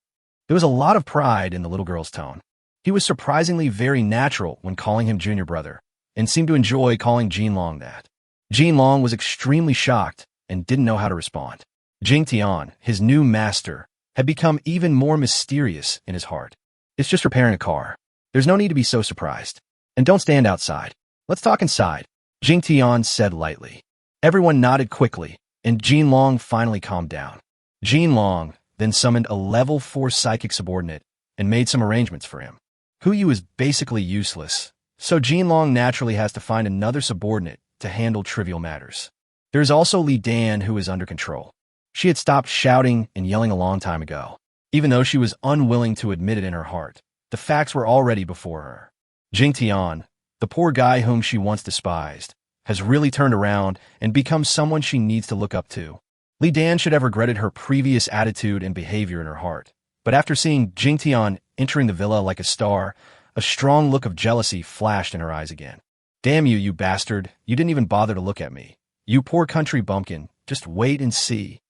[SPEAKER 1] There was a lot of pride in the little girl's tone. He was surprisingly very natural when calling him junior brother, and seemed to enjoy calling Jin Long that. Jin Long was extremely shocked and didn't know how to respond. Jingtian, his new master, had become even more mysterious in his heart. It's just repairing a car. There's no need to be so surprised. And don't stand outside. Let's talk inside, Jingtian said lightly. Everyone nodded quickly, and Jin Long finally calmed down. Jin Long then summoned a level 4 psychic subordinate and made some arrangements for him. Hu Yu is basically useless, so Jin Long naturally has to find another subordinate to handle trivial matters. There's also Leian, who is under control. She had stopped shouting and yelling a long time ago. Even though she was unwilling to admit it in her heart, the facts were already before her. Jingtian, the poor guy whom she once despised, has really turned around and become someone she needs to look up to. Leian should have regretted her previous attitude and behavior in her heart, but after seeing Jingtian entering the villa like a star, a strong look of jealousy flashed in her eyes again. Damn you, you bastard, you didn't even bother to look at me. You poor country bumpkin, just wait and see.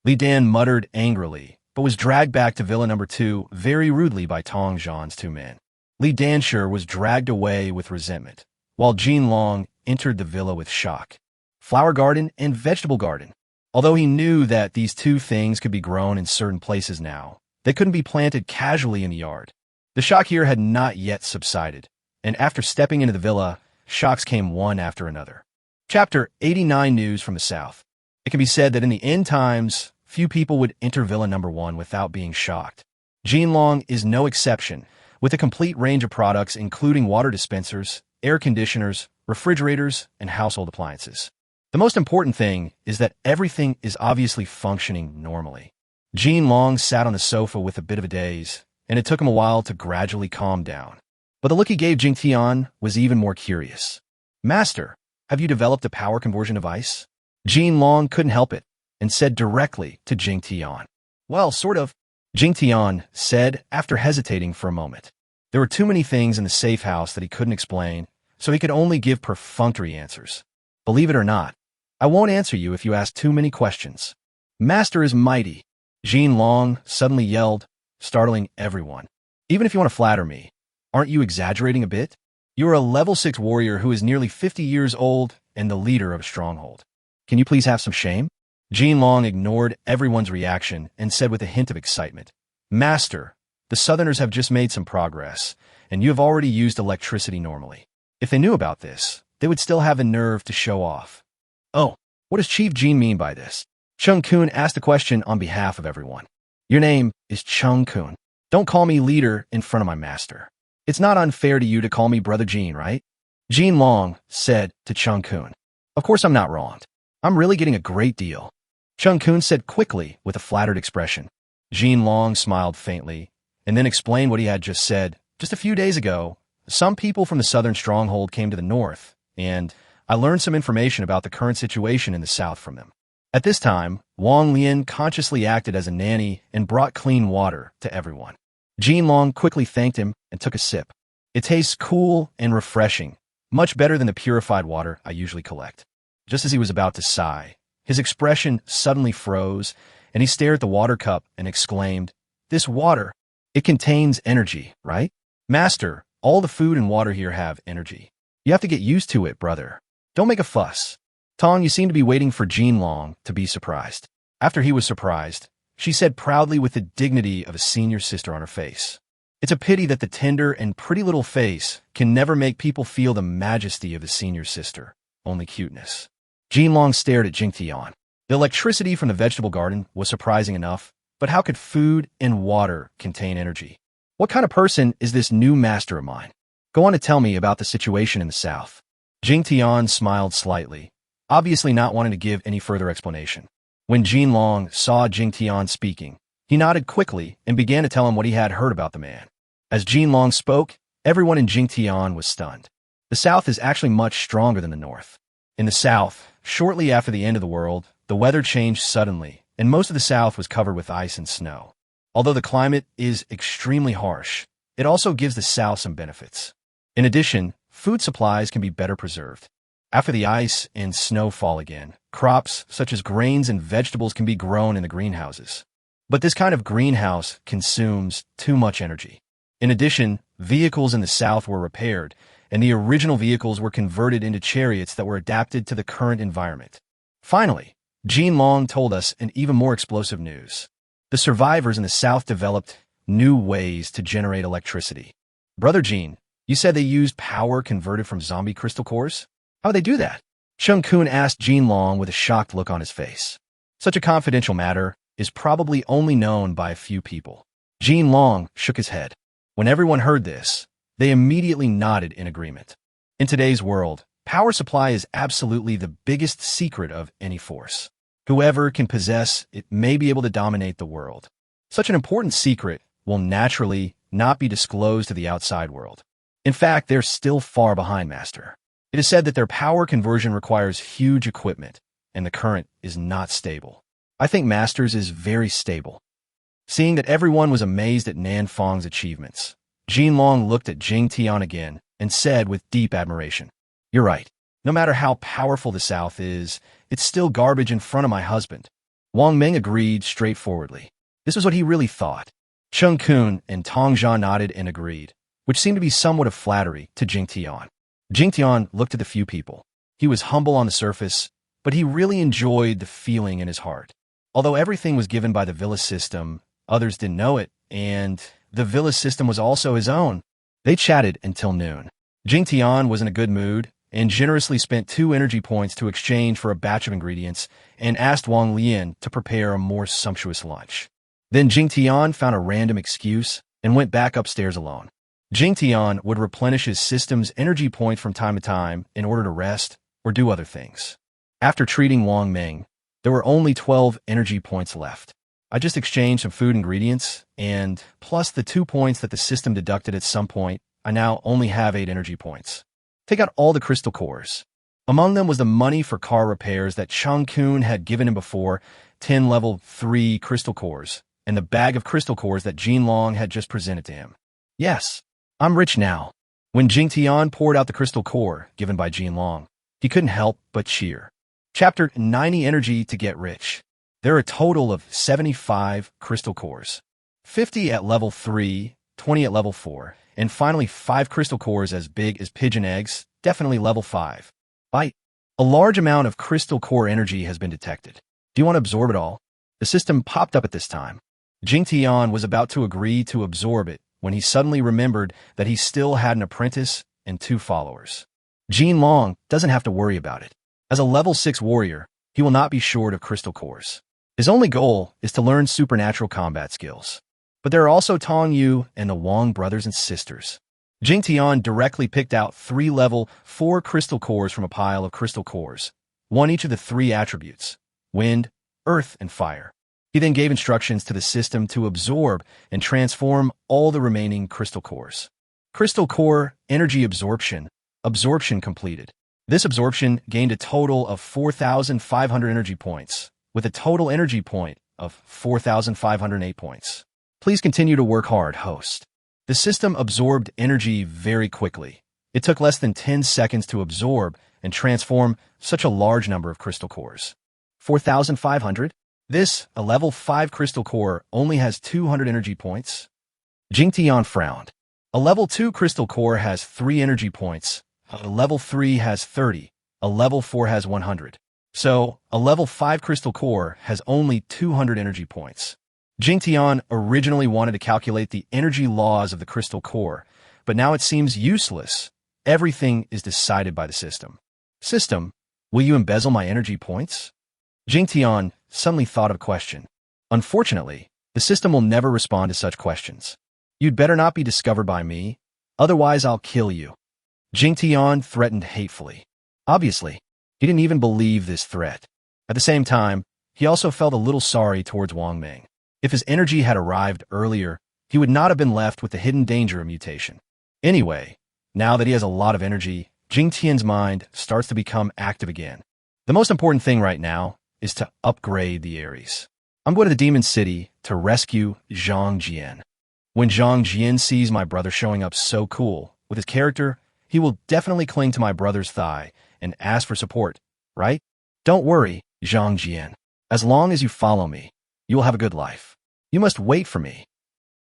[SPEAKER 1] Leian muttered angrily, but was dragged back to Villa number 2 very rudely by Tong Yu's two men. Leian was dragged away with resentment, while Jin Long entered the villa with shock. Flower garden and vegetable garden. Although he knew that these two things could be grown in certain places now, they couldn't be planted casually in the yard. The shock here had not yet subsided, and after stepping into the villa, shocks came one after another. Chapter 89 News from the South. It can be said that in the end times, few people would enter Villa number 1 without being shocked. Jin Long is no exception, with a complete range of products including water dispensers, air conditioners, refrigerators, and household appliances. The most important thing is that everything is obviously functioning normally. Jin Long sat on the sofa with a bit of a daze, and it took him a while to gradually calm down. But the look he gave Jingtian was even more curious. Master, have you developed a power conversion device? Jin Long couldn't help it, and said directly to Jingtian. Well, sort of, Jingtian said after hesitating for a moment. There were too many things in the safe house that he couldn't explain, so he could only give perfunctory answers. Believe it or not, I won't answer you if you ask too many questions. Master is mighty, Jin Long suddenly yelled, startling everyone. Even if you want to flatter me, aren't you exaggerating a bit? You are a level 6 warrior who is nearly 50 years old and the leader of a stronghold. Can you please have some shame? Jin Long ignored everyone's reaction and said with a hint of excitement, Master, the Southerners have just made some progress, and you have already used electricity normally. If they knew about this, they would still have the nerve to show off. Oh, what does Chief Jin mean by this? Chungkun asked the question on behalf of everyone. Your name is Chungkun. Don't call me leader in front of my master. It's not unfair to you to call me Brother Jin, right? Jin Long said to Chungkun. Of course I'm not wronged. I'm really getting a great deal. Chungkun said quickly with a flattered expression. Jin Long smiled faintly and then explained what he had just said. Just a few days ago, some people from the southern stronghold came to the north, and I learned some information about the current situation in the south from them. At this time, Wong Leian consciously acted as a nanny and brought clean water to everyone. Jinlong quickly thanked him and took a sip. It tastes cool and refreshing, much better than the purified water I usually collect. Just as he was about to sigh, his expression suddenly froze, and he stared at the water cup and exclaimed, "This water, it contains energy, right? Master, all the food and water here have energy. You have to get used to it, brother. Don't make a fuss." Tong Yu seemed to be waiting for Jinlong to be surprised. After he was surprised, she said proudly with the dignity of a senior sister on her face, "It's a pity that the tender and pretty little face can never make people feel the majesty of the senior sister, only cuteness." Jinlong stared at Jingtian. The electricity from the vegetable garden was surprising enough, but how could food and water contain energy? What kind of person is this new master of mine? Go on to tell me about the situation in the south. Jingtian smiled slightly, obviously not wanting to give any further explanation. When Jinlong saw Jingtian speaking, he nodded quickly and began to tell him what he had heard about the man. As Jinlong spoke, everyone in Jingtian was stunned. The south is actually much stronger than the north. In the south, shortly after the end of the world, the weather changed suddenly, and most of the south was covered with ice and snow. Although the climate is extremely harsh, it also gives the south some benefits. In addition, food supplies can be better preserved. After the ice and snow fall again, crops such as grains and vegetables can be grown in the greenhouses. But this kind of greenhouse consumes too much energy. In addition, vehicles in the south were repaired, and the original vehicles were converted into chariots that were adapted to the current environment. Finally, Jinlong told us an even more explosive news. The survivors in the south developed new ways to generate electricity. Brother Jin, you said they used power converted from zombie crystal cores? How would they do that? Chungkun asked Jinlong with a shocked look on his face. Such a confidential matter is probably only known by a few people. Jinlong shook his head. When everyone heard this, they immediately nodded in agreement. In today's world, power supply is absolutely the biggest secret of any force. Whoever can possess it may be able to dominate the world. Such an important secret will naturally not be disclosed to the outside world. In fact, they're still far behind Master. It is said that their power conversion requires huge equipment, and the current is not stable. I think Master's is very stable. Seeing that everyone was amazed at Nan Fang's achievements, Jinlong looked at Jingtian again and said with deep admiration, "You're right. No matter how powerful the South is, it's still garbage in front of my husband." Wang Ming agreed straightforwardly. This was what he really thought. Chungkun and Tong Yu nodded and agreed, which seemed to be somewhat of flattery to Jingtian. Jingtian looked at the few people. He was humble on the surface, but he really enjoyed the feeling in his heart. Although everything was given by the villa system, others didn't know it, and the villa system was also his own. They chatted until noon. Jingtian was in a good mood and generously spent 2 energy points to exchange for a batch of ingredients and asked Wong Leian to prepare a more sumptuous lunch. Then Jingtian found a random excuse and went back upstairs alone. Jingtian would replenish his system's energy points from time to time in order to rest or do other things. After treating Wong Ming, there were only 12 energy points left. I just exchanged some food ingredients, and plus the 2 points that the system deducted at some point, I now only have 8 energy points. Take out all the crystal cores. Among them was the money for car repairs that Chungkun had given him before, 10 level 3 crystal cores, and the bag of crystal cores that Jinlong had just presented to him. Yes, I'm rich now. When Jingtian poured out the crystal core given by Jinlong, he couldn't help but cheer. Chapter 90 Energy to Get Rich. There are a total of 75 crystal cores. 50 at level 3, 20 at level 4, and finally 5 crystal cores as big as pigeon eggs, definitely level 5. Bite. A large amount of crystal core energy has been detected. Do you want to absorb it all? The system popped up at this time. Jingtian was about to agree to absorb it when he suddenly remembered that he still had an apprentice and 2 followers. Jinlong doesn't have to worry about it. As a level 6 warrior, he will not be short of crystal cores. His only goal is to learn supernatural combat skills. But there are also Tong Yu and the Wong brothers and sisters. Jingtian directly picked out 3 level 4 crystal cores from a pile of crystal cores, one each of the 3 attributes: wind, earth, and fire. He then gave instructions to the system to absorb and transform all the remaining crystal cores. Crystal core energy absorption. Absorption completed. This absorption gained a total of 4,500 energy points, with a total energy point of 4,508 points. Please continue to work hard, host. The system absorbed energy very quickly. It took less than 10 seconds to absorb and transform such a large number of crystal cores. 4,500? This, a level 5 crystal core, only has 200 energy points. Jingtian frowned. A level 2 crystal core has 3 energy points. A level 3 has 30. A level 4 has 100. So, a level 5 crystal core has only 200 energy points. Jingtian originally wanted to calculate the energy laws of the crystal core, but now it seems useless. Everything is decided by the system. System, will you embezzle my energy points? Jingtian suddenly thought of a question. Unfortunately, the system will never respond to such questions. You'd better not be discovered by me, otherwise I'll kill you. Jingtian threatened hatefully. Obviously, he didn't even believe this threat. At the same time, he also felt a little sorry towards Wong Ming. If his energy had arrived earlier, he would not have been left with the hidden danger of mutation. Anyway, now that he has a lot of energy, Jingtian's mind starts to become active again. The most important thing right now is to upgrade the Aries. I'm going to the Demon City to rescue Jingtian. When Jingtian sees my brother showing up so cool with his character, he will definitely cling to my brother's thigh and ask for support, right? Don't worry, Jingtian. As long as you follow me, you will have a good life. You must wait for me.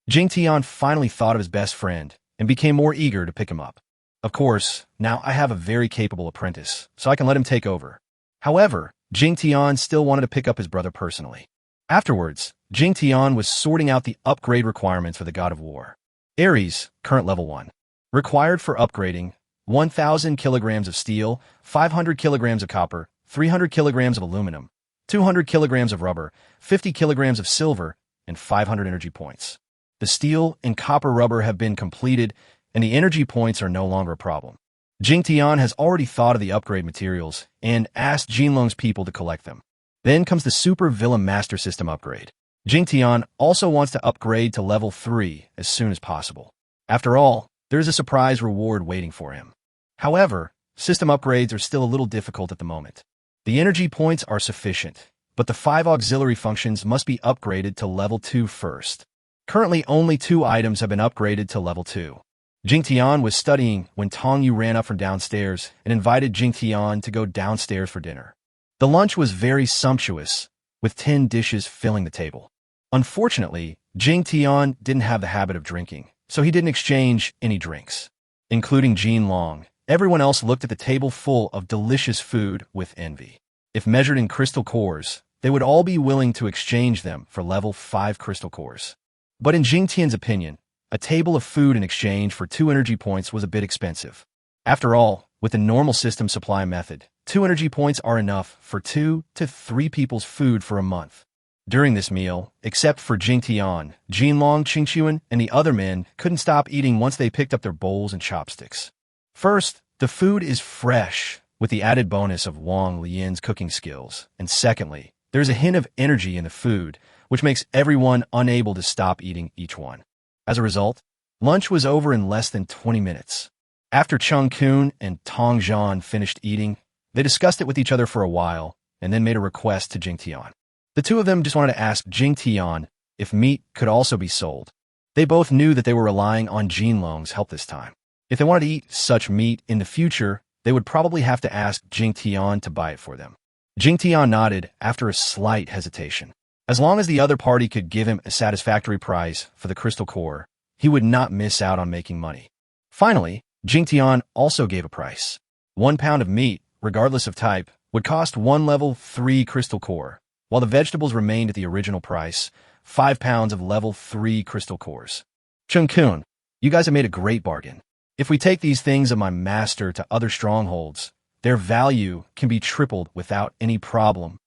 [SPEAKER 1] Jingtian finally thought of his best friend and became more eager to pick him up. Of course, now I have a very capable apprentice, so I can let him take over. However, Jingtian still wanted to pick up his brother personally. Afterwards, Jingtian was sorting out the upgrade requirements for the God of War. Aries, current level 1. Required for upgrading, 1,000 kilograms of steel, 500 kilograms of copper, 300 kilograms of aluminum, 200 kilograms of rubber, 50 kilograms of silver, and 500 energy points. The steel and copper rubber have been completed, and the energy points are no longer a problem. Jingtian has already thought of the upgrade materials and asked Jinlong's people to collect them. Then comes the Super Villain Master System upgrade. Jingtian also wants to upgrade to level 3 as soon as possible. After all, there is a surprise reward waiting for him. However, system upgrades are still a little difficult at the moment. The energy points are sufficient, but the 5 auxiliary functions must be upgraded to level 2 first. Currently, only 2 items have been upgraded to level 2. Jingtian was studying when Tong Yu ran up from downstairs and invited Jingtian to go downstairs for dinner. The lunch was very sumptuous, with 10 dishes filling the table. Unfortunately, Jingtian didn't have the habit of drinking, so he didn't exchange any drinks. Including Jinlong, everyone else looked at the table full of delicious food with envy. If measured in crystal cores, they would all be willing to exchange them for level 5 crystal cores. But in Jingtian's opinion, a table of food in exchange for 2 energy points was a bit expensive. After all, with the normal system supply method, 2 energy points are enough for 2 to 3 people's food for a month. During this meal, except for Jingtian, Jinlong, Qingxuan, and the other men couldn't stop eating once they picked up their bowls and chopsticks. First, the food is fresh, with the added bonus of Wong Leian's cooking skills. And secondly, there's a hint of energy in the food, which makes everyone unable to stop eating each one. As a result, lunch was over in less than 20 minutes. After Chungkun and Tong Yu finished eating, they discussed it with each other for a while, and then made a request to Jingtian. The two of them just wanted to ask Jingtian if meat could also be sold. They both knew that they were relying on Jinlong's help this time. If they wanted to eat such meat in the future, they would probably have to ask Jingtian to buy it for them. Jingtian nodded after a slight hesitation. As long as the other party could give him a satisfactory price for the crystal core, he would not miss out on making money. Finally, Jingtian also gave a price. 1 pound of meat, regardless of type, would cost 1 level 3 crystal core, while the vegetables remained at the original price, 5 pounds of level 3 crystal cores. Chungkun, you guys have made a great bargain. If we take these things of my master to other strongholds, their value can be tripled without any problem.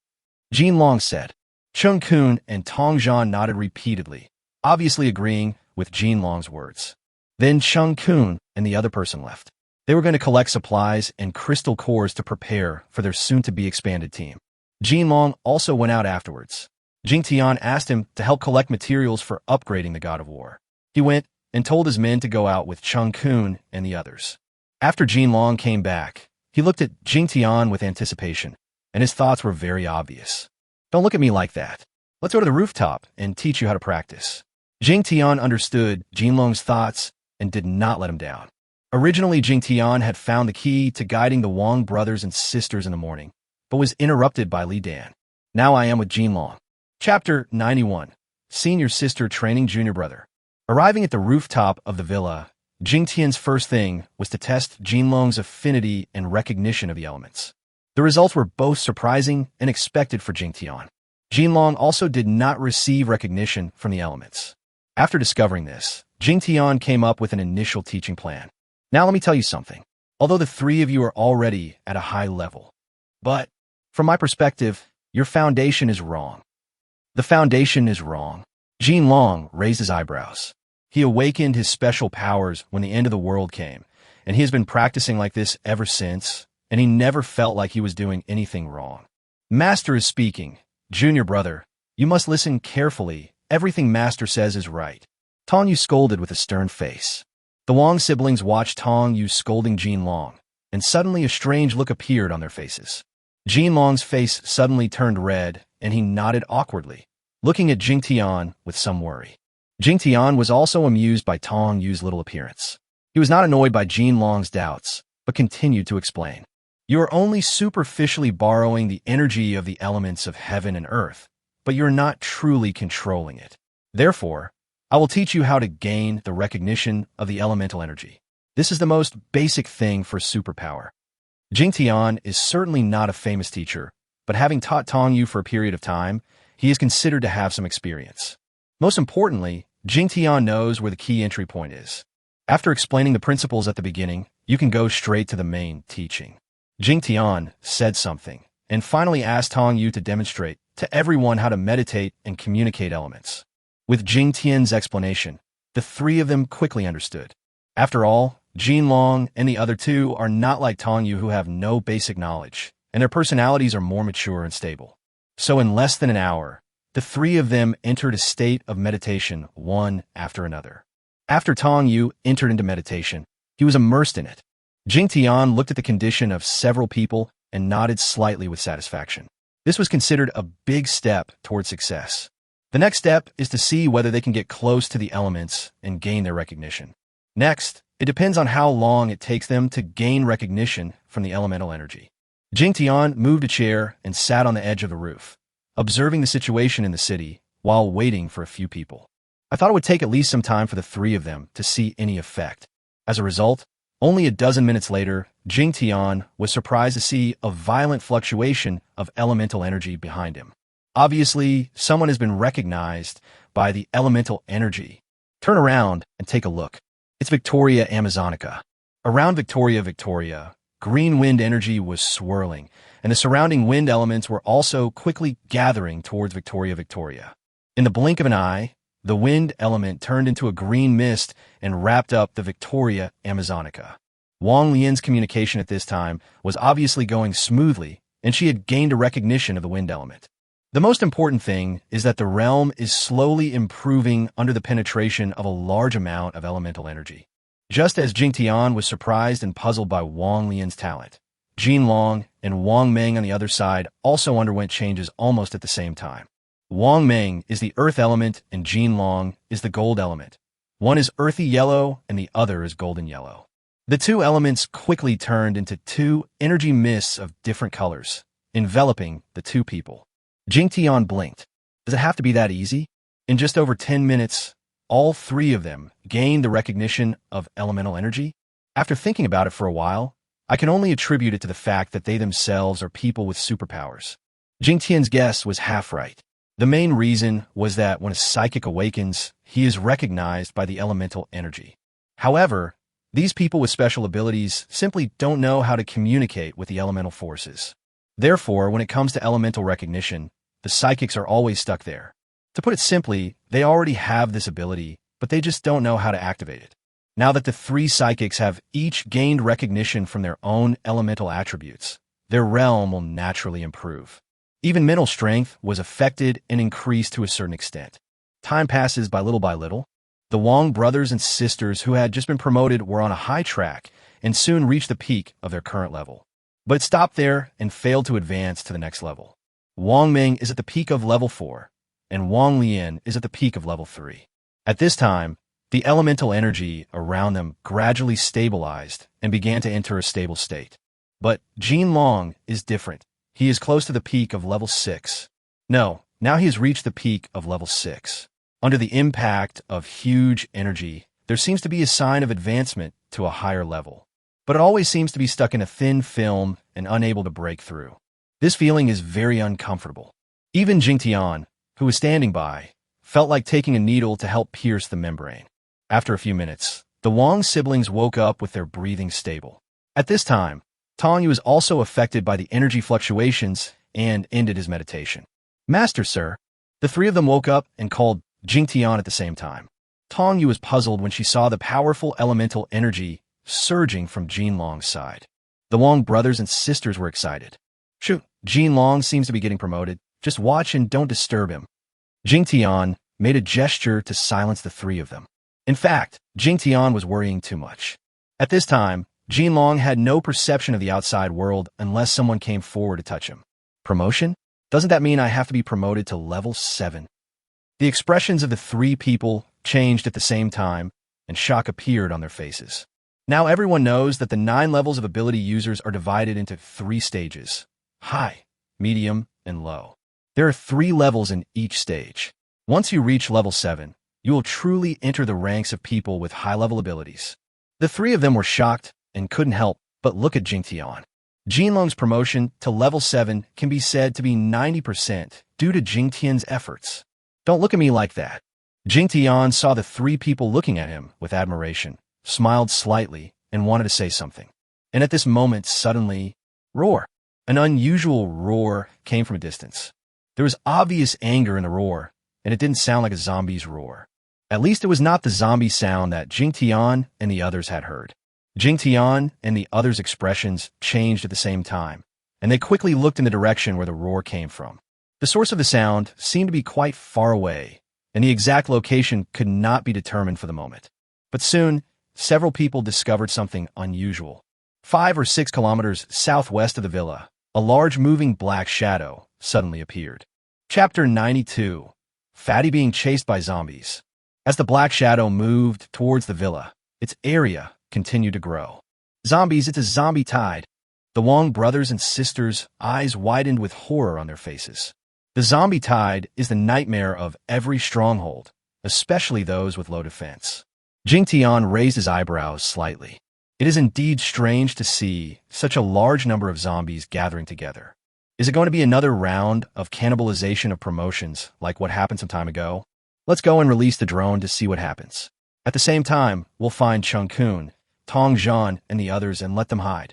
[SPEAKER 1] Jinlong said. Chungkun and Tong Yu nodded repeatedly, obviously agreeing with Jinlong's words. Then Chungkun and the other person left. They were going to collect supplies and crystal cores to prepare for their soon-to-be expanded team. Jinlong also went out afterwards. Jingtian asked him to help collect materials for upgrading the god of war. He went and told his men to go out with Chungkun and the others. After Jinlong came back, he looked at Jingtian with anticipation, and his thoughts were very obvious. Don't look at me like that. Let's go to the rooftop and teach you how to practice. Jingtian understood Jinlong's thoughts and did not let him down. Originally, Jingtian had found the key to guiding the Wong brothers and sisters in the morning, but was interrupted by Leian. Now I am with Jinlong. Chapter 91. Senior Sister Training Junior Brother. Arriving at the rooftop of the villa, Jingtian's first thing was to test Jinlong's affinity and recognition of the elements. The results were both surprising and expected for Jingtian. Jinlong also did not receive recognition from the elements. After discovering this, Jingtian came up with an initial teaching plan. Now let me tell you something. Although the three of you are already at a high level, but from my perspective, your foundation is wrong. The foundation is wrong. Jinlong raised his eyebrows. He awakened his special powers when the end of the world came, and he has been practicing like this ever since, and he never felt like he was doing anything wrong. Master is speaking. Junior brother, you must listen carefully. Everything Master says is right. Tong Yu scolded with a stern face. The Wong siblings watched Tong Yu scolding Jinlong, and suddenly a strange look appeared on their faces. Jinlong's face suddenly turned red, and he nodded awkwardly, looking at Jingtian with some worry. Jingtian was also amused by Tong Yu's little appearance. He was not annoyed by Jinlong's doubts, but continued to explain. You are only superficially borrowing the energy of the elements of heaven and earth, but you're not truly controlling it. Therefore, I will teach you how to gain the recognition of the elemental energy. This is the most basic thing for superpower. Jingtian is certainly not a famous teacher, but having taught Tong Yu for a period of time, he is considered to have some experience. Most importantly, Jingtian knows where the key entry point is. After explaining the principles at the beginning, you can go straight to the main teaching. Jingtian said something, and finally asked Tong Yu to demonstrate to everyone how to meditate and communicate elements. With Jingtian's explanation, the three of them quickly understood. After all, Jinlong and the other two are not like Tong Yu, who have no basic knowledge, and their personalities are more mature and stable. So in less than an hour, the three of them entered a state of meditation one after another. After Tong Yu entered into meditation, he was immersed in it. Jingtian looked at the condition of several people and nodded slightly with satisfaction. This was considered a big step toward success. The next step is to see whether they can get close to the elements and gain their recognition. Next, it depends on how long it takes them to gain recognition from the elemental energy. Jingtian moved a chair and sat on the edge of the roof, observing the situation in the city while waiting for a few people. I thought it would take at least some time for the three of them to see any effect. As a result, only a dozen minutes later, Jingtian was surprised to see a violent fluctuation of elemental energy behind him. Obviously, someone has been recognized by the elemental energy. Turn around and take a look. It's Victoria Amazonica. Around Victoria, green wind energy was swirling, and the surrounding wind elements were also quickly gathering towards Victoria. In the blink of an eye, the wind element turned into a green mist and wrapped up the Victoria Amazonica. Wong Lian's communication at this time was obviously going smoothly, and she had gained a recognition of the wind element. The most important thing is that the realm is slowly improving under the penetration of a large amount of elemental energy. Just as Jingtian was surprised and puzzled by Wong Lian's talent, Jinlong and Wong Ming on the other side also underwent changes almost at the same time. Wong Ming is the earth element and Jinlong is the gold element. One is earthy yellow and the other is golden yellow. The two elements quickly turned into two energy mists of different colors, enveloping the two people. Jingtian blinked. Does it have to be that easy? In just over 10 minutes, all three of them gained the recognition of elemental energy. After thinking about it for a while, I can only attribute it to the fact that they themselves are people with superpowers. Jingtian's guess was half right. The main reason was that when a psychic awakens, he is recognized by the elemental energy. However, these people with special abilities simply don't know how to communicate with the elemental forces. Therefore, when it comes to elemental recognition, the psychics are always stuck there. To put it simply, they already have this ability, but they just don't know how to activate it. Now that the three psychics have each gained recognition from their own elemental attributes, their realm will naturally improve. Even mental strength was affected and increased to a certain extent. Time passes by little. The Wong brothers and sisters who had just been promoted were on a high track and soon reached the peak of their current level. But it stopped there and failed to advance to the next level. Wong Ming is at the peak of level 4, and Wong Leian is at the peak of level 3. At this time, the elemental energy around them gradually stabilized and began to enter a stable state. But Jinlong is different. He is close to the peak of level 6. No, now he has reached the peak of level 6. Under the impact of huge energy, there seems to be a sign of advancement to a higher level. But it always seems to be stuck in a thin film and unable to break through. This feeling is very uncomfortable. Even Jingtian, who was standing by, felt like taking a needle to help pierce the membrane. After a few minutes, the Wong siblings woke up with their breathing stable. At this time, Tong Yu was also affected by the energy fluctuations and ended his meditation. "Master, sir." The three of them woke up and called Jingtian at the same time. Tong Yu was puzzled when she saw the powerful elemental energy surging from Jinlong's side. The Wong brothers and sisters were excited. "Shoot, Jinlong seems to be getting promoted. Just watch and don't disturb him." Jingtian made a gesture to silence the three of them. In fact, Jingtian was worrying too much. At this time, Jinlong had no perception of the outside world unless someone came forward to touch him. Promotion? Doesn't that mean I have to be promoted to level 7? The expressions of the three people changed at the same time, and shock appeared on their faces. Now everyone knows that the 9 levels of ability users are divided into 3 stages: high, medium, and low. There are 3 levels in each stage. Once you reach level 7, you will truly enter the ranks of people with high-level abilities. The 3 of them were shocked and couldn't help but look at Jingtian. Jinlong's promotion to level 7 can be said to be 90% due to Jingtian's efforts. "Don't look at me like that." Jingtian saw the 3 people looking at him with admiration, smiled slightly, and wanted to say something. And at this moment, suddenly, roar. An unusual roar came from a distance. There was obvious anger in the roar, and it didn't sound like a zombie's roar. At least it was not the zombie sound that Jingtian and the others had heard. Jingtian and the others' expressions changed at the same time, and they quickly looked in the direction where the roar came from. The source of the sound seemed to be quite far away, and the exact location could not be determined for the moment. But soon, several people discovered something unusual. 5 or 6 kilometers southwest of the villa, a large moving black shadow suddenly appeared. Chapter 92. Fatty being chased by zombies. As the black shadow moved towards the villa, its area continued to grow. "Zombies, it's a zombie tide." The Wong brothers and sisters' eyes widened with horror on their faces. The zombie tide is the nightmare of every stronghold, especially those with low defense. Jingtian raised his eyebrows slightly. It is indeed strange to see such a large number of zombies gathering together. Is it going to be another round of cannibalization of promotions like what happened some time ago? Let's go and release the drone to see what happens. At the same time, we'll find Chungkun, Tong Yu, and the others and let them hide.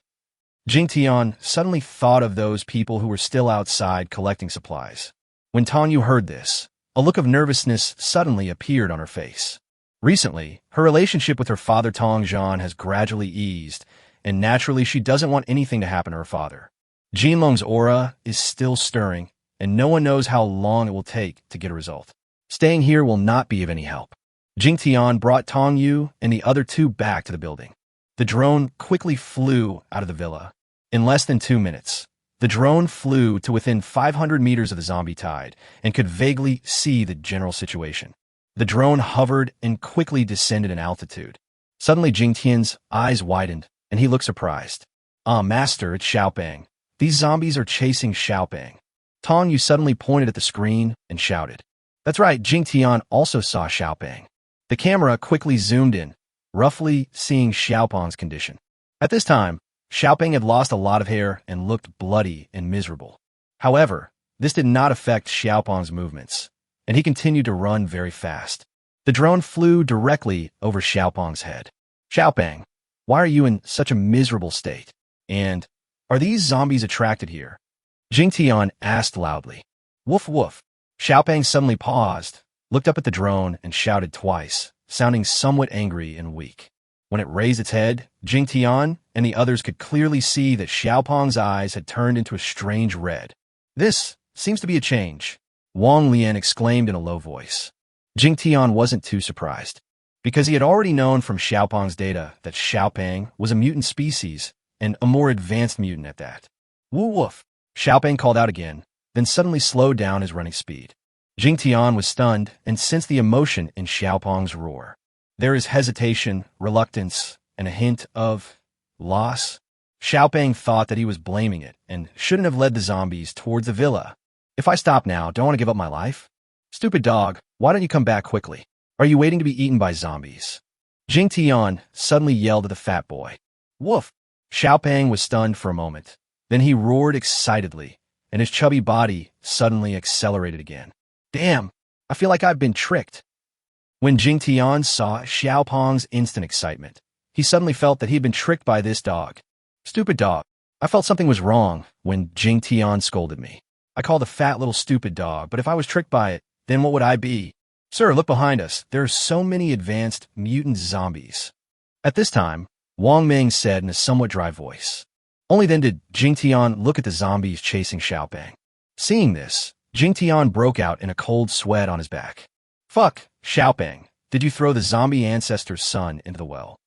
[SPEAKER 1] Jingtian suddenly thought of those people who were still outside collecting supplies. When Tong Yu heard this, a look of nervousness suddenly appeared on her face. Recently, her relationship with her father Tong Yu has gradually eased, and naturally she doesn't want anything to happen to her father. Jinlong's aura is still stirring, and no one knows how long it will take to get a result. Staying here will not be of any help. Jingtian brought Tong Yu and the other 2 back to the building. The drone quickly flew out of the villa. In less than 2 minutes, the drone flew to within 500 meters of the zombie tide and could vaguely see the general situation. The drone hovered and quickly descended in altitude. Suddenly, Jingtian's eyes widened, and he looked surprised. "Ah, master, it's Xiaopeng. These zombies are chasing Xiaopeng." Tong Yu suddenly pointed at the screen and shouted. That's right, Jingtian also saw Xiaopeng. The camera quickly zoomed in, roughly seeing Xiaopeng's condition. At this time, Xiaopeng had lost a lot of hair and looked bloody and miserable. However, this did not affect Xiaopeng's movements, and he continued to run very fast. The drone flew directly over Xiaopeng's head. "Xiaopeng, why are you in such a miserable state? And are these zombies attracted here?" Jingtian asked loudly. "Woof woof." Xiaopeng suddenly paused, looked up at the drone, and shouted twice, sounding somewhat angry and weak. When it raised its head, Jingtian and the others could clearly see that Xiaopeng's eyes had turned into a strange red. This Seems to be a change, Wong Leian exclaimed in a low voice. Jingtian wasn't too surprised, because he had already known from Xiaopeng's data that Xiaopeng was a mutant species, and a more advanced mutant at that. Woo woof, Xiaopeng called out again, then suddenly slowed down his running speed. Jingtian was stunned and sensed the emotion in Xiaopeng's roar. There is hesitation, reluctance, and a hint of loss. Xiaopeng thought that he was blaming it and shouldn't have led the zombies towards the villa. If I stop now, don't want to give up my life? Stupid dog, why don't you come back quickly? Are you waiting to be eaten by zombies? Jingtian suddenly yelled at the fat boy. Woof! Xiaopeng was stunned for a moment. Then he roared excitedly, and his chubby body suddenly accelerated again. Damn, I feel like I've been tricked. When Jingtian saw Xiaopeng's instant excitement, he suddenly felt that he'd been tricked by this dog. Stupid dog. I felt something was wrong when Jingtian scolded me. I called the fat little stupid dog, but if I was tricked by it, then what would I be? Sir, look behind us. There are so many advanced mutant zombies. At this time, Wong Ming said in a somewhat dry voice. Only then did Jingtian look at the zombies chasing Xiaopeng. Seeing this, Jingtian broke out in a cold sweat on his back. Fuck, Xiaopeng, did you throw the zombie ancestor's son into the well?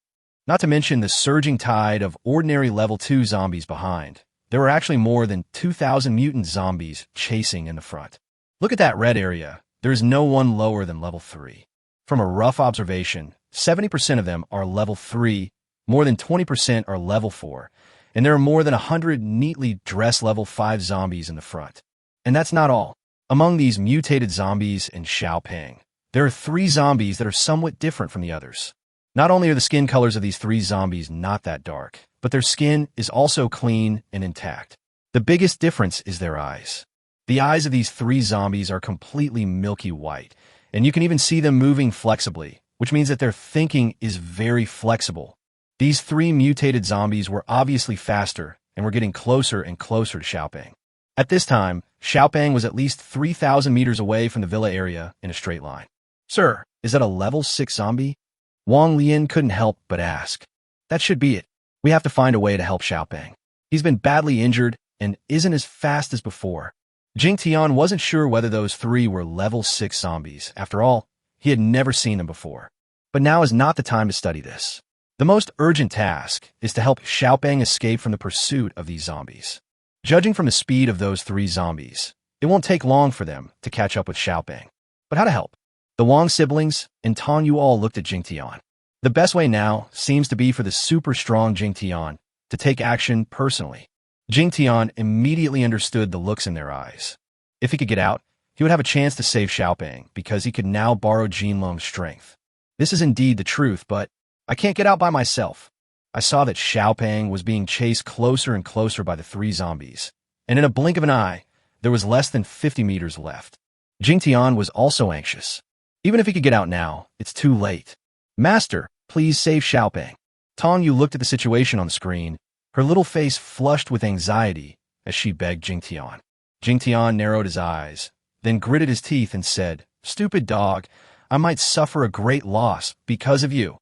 [SPEAKER 1] Not to mention the surging tide of ordinary level 2 zombies behind. There were actually more than 2,000 mutant zombies chasing in the front. Look at that red area. There is no one lower than level 3. From a rough observation, 70% of them are level 3, more than 20% are level 4, and there are more than 100 neatly dressed level 5 zombies in the front. And that's not all. Among these mutated zombies in Xiaopeng, there are 3 zombies that are somewhat different from the others. Not only are the skin colors of these 3 zombies not that dark, but their skin is also clean and intact. The biggest difference is their eyes. The eyes of these 3 zombies are completely milky white, and you can even see them moving flexibly, which means that their thinking is very flexible. These 3 mutated zombies were obviously faster and were getting closer and closer to Xiaopeng. At this time, Xiaopeng was at least 3,000 meters away from the villa area in a straight line. Sir, is that a level 6 zombie? Wong Leian couldn't help but ask. That should be it. We have to find a way to help Xiaopeng. He's been badly injured and isn't as fast as before. Jingtian wasn't sure whether those 3 were level 6 zombies. After all, he had never seen them before. But now is not the time to study this. The most urgent task is to help Xiaopeng escape from the pursuit of these zombies. Judging from the speed of those 3 zombies, it won't take long for them to catch up with Xiaopeng. But how to help? The Wong siblings and Tong Yu all looked at Jingtian. The best way now seems to be for the super strong Jingtian to take action personally. Jingtian immediately understood the looks in their eyes. If he could get out, he would have a chance to save Xiaopeng because he could now borrow Jinlong's strength. This is indeed the truth, but I can't get out by myself. I saw that Xiaopeng was being chased closer and closer by the 3 zombies, and in a blink of an eye, there was less than 50 meters left. Jingtian was also anxious. Even if he could get out now, it's too late. Master, please save Xiaopeng. Tong Yu looked at the situation on the screen, her little face flushed with anxiety as she begged Jingtian. Jingtian narrowed his eyes, then gritted his teeth and said, Stupid dog, I might suffer a great loss because of you.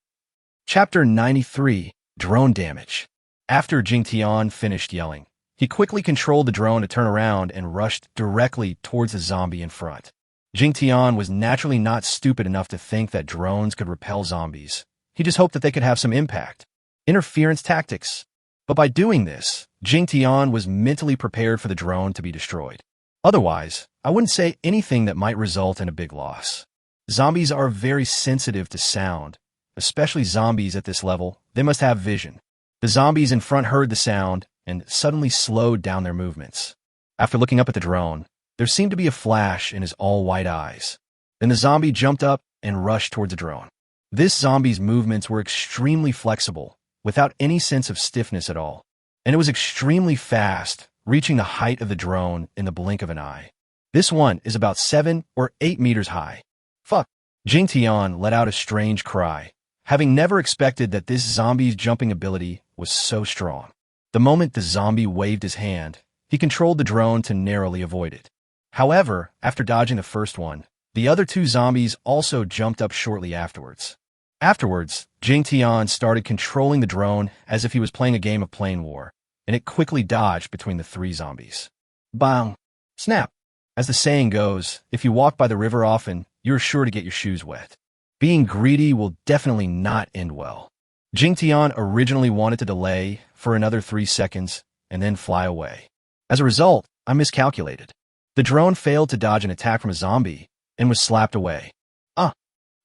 [SPEAKER 1] Chapter 93, Drone Damage. After Jingtian finished yelling, he quickly controlled the drone to turn around and rushed directly towards the zombie in front. Jingtian was naturally not stupid enough to think that drones could repel zombies. He just hoped that they could have some impact. Interference tactics. But by doing this, Jingtian was mentally prepared for the drone to be destroyed. Otherwise, I wouldn't say anything that might result in a big loss. Zombies are very sensitive to sound, especially zombies at this level. They must have vision. The zombies in front heard the sound and suddenly slowed down their movements. After looking up at the drone, there seemed to be a flash in his all-white eyes. Then the zombie jumped up and rushed towards the drone. This zombie's movements were extremely flexible, without any sense of stiffness at all. And it was extremely fast, reaching the height of the drone in the blink of an eye. This one is about 7 or 8 meters high. Fuck. Jingtian let out a strange cry, having never expected that this zombie's jumping ability was so strong. The moment the zombie waved his hand, he controlled the drone to narrowly avoid it. However, after dodging the first one, the other 2 zombies also jumped up shortly afterwards. Jingtian started controlling the drone as if he was playing a game of plane war, and it quickly dodged between the 3 zombies. Bang! Snap! As the saying goes, if you walk by the river often, you're sure to get your shoes wet. Being greedy will definitely not end well. Jingtian originally wanted to delay for another 3 seconds and then fly away. As a result, I miscalculated. The drone failed to dodge an attack from a zombie and was slapped away. Ah!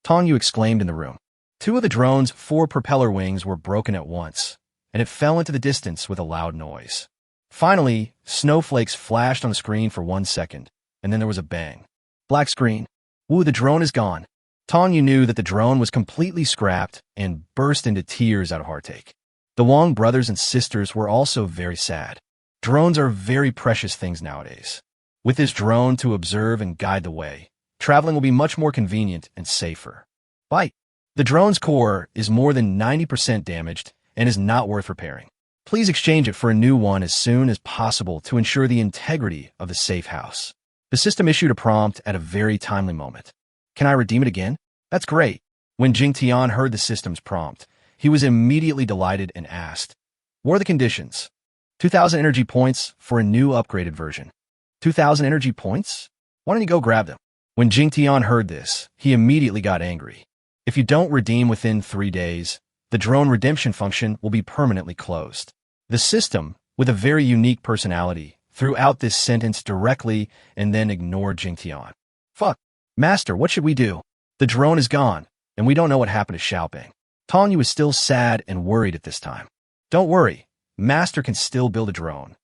[SPEAKER 1] Tong Yu exclaimed in the room. 2 of the drone's 4 propeller wings were broken at once, and it fell into the distance with a loud noise. Finally, snowflakes flashed on the screen for 1 second, and then there was a bang. Black screen. Woo, the drone is gone. Tong Yu knew that the drone was completely scrapped and burst into tears out of heartache. The Wong brothers and sisters were also very sad. Drones are very precious things nowadays. With this drone to observe and guide the way, traveling will be much more convenient and safer. Bite. The drone's core is more than 90% damaged and is not worth repairing. Please exchange it for a new one as soon as possible to ensure the integrity of the safe house. The system issued a prompt at a very timely moment. Can I redeem it again? That's great. When Jingtian heard the system's prompt, he was immediately delighted and asked, what are the conditions? 2,000 energy points for a new upgraded version. 2,000 energy points? Why don't you go grab them? When Jingtian heard this, he immediately got angry. If you don't redeem within 3 days, the drone redemption function will be permanently closed. The system, with a very unique personality, threw out this sentence directly and then ignored Jingtian. Fuck. Master, what should we do? The drone is gone, and we don't know what happened to Xiaoping. Tong Yu was still sad and worried at this time. Don't worry, Master can still build a drone.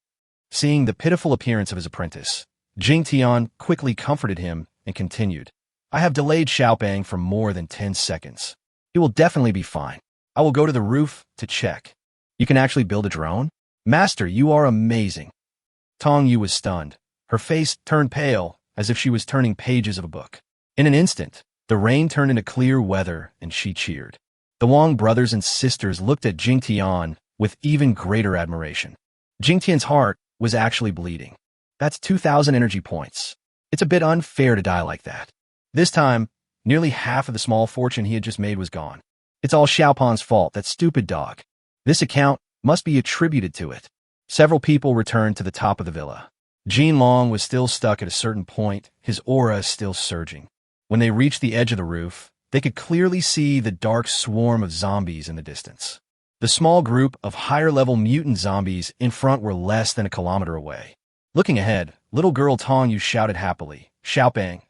[SPEAKER 1] Seeing the pitiful appearance of his apprentice, Jingtian quickly comforted him and continued. I have delayed Xiaoping for more than 10 seconds. He will definitely be fine. I will go to the roof to check. You can actually build a drone? Master, you are amazing. Tong Yu was stunned. Her face turned pale, as if she was turning pages of a book. In an instant, the rain turned into clear weather, and she cheered. The Wong brothers and sisters looked at Jingtian with even greater admiration. Jingtian's heart was actually bleeding. That's 2,000 energy points. It's a bit unfair to die like that. This time, nearly half of the small fortune he had just made was gone. It's all Xiaoping's fault, that stupid dog. This account must be attributed to it. Several people returned to the top of the villa. Jin Long was still stuck at a certain point, his aura still surging. When they reached the edge of the roof, they could clearly see the dark swarm of zombies in the distance. The small group of higher-level mutant zombies in front were less than a kilometer away. Looking ahead, little girl Tong Yu shouted happily, Xiaoping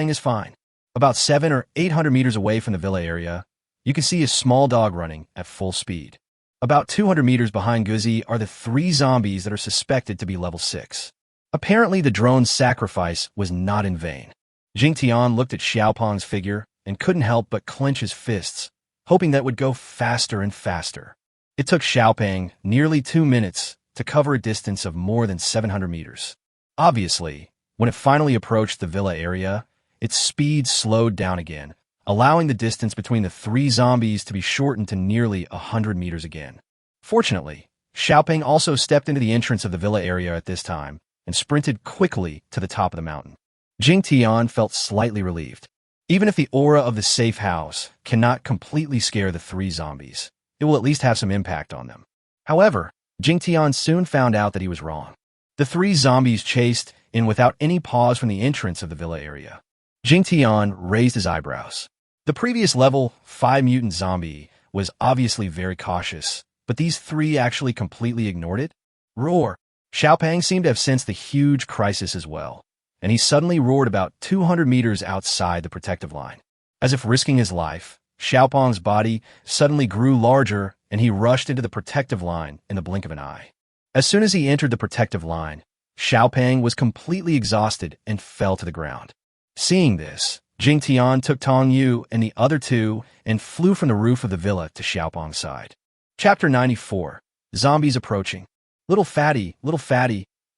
[SPEAKER 1] is fine. About 700 or 800 meters away from the villa area, you can see a small dog running at full speed. About 200 meters behind Guzi are the 3 zombies that are suspected to be level 6. Apparently, the drone's sacrifice was not in vain. Jingtian looked at Xiaoping's figure and couldn't help but clench his fists, hoping that it would go faster and faster. It took Xiaoping nearly 2 minutes to cover a distance of more than 700 meters. Obviously, when it finally approached the villa area, its speed slowed down again, allowing the distance between the 3 zombies to be shortened to nearly 100 meters again. Fortunately, Xiaoping also stepped into the entrance of the villa area at this time and sprinted quickly to the top of the mountain. Jingtian felt slightly relieved. Even if the aura of the safe house cannot completely scare the 3 zombies, it will at least have some impact on them. However, Jingtian soon found out that he was wrong. The 3 zombies chased in without any pause from the entrance of the villa area. Jingtian raised his eyebrows. The previous level 5 mutant zombie was obviously very cautious, but these 3 actually completely ignored it? Roar! Xiaoping seemed to have sensed the huge crisis as well, and he suddenly roared about 200 meters outside the protective line. As if risking his life, Xiaoping's body suddenly grew larger and he rushed into the protective line in the blink of an eye. As soon as he entered the protective line, Xiaoping was completely exhausted and fell to the ground. Seeing this, Jingtian took Tong Yu and the other 2 and flew from the roof of the villa to Xiaoping's side. Chapter 94. Zombies approaching. Little fatty,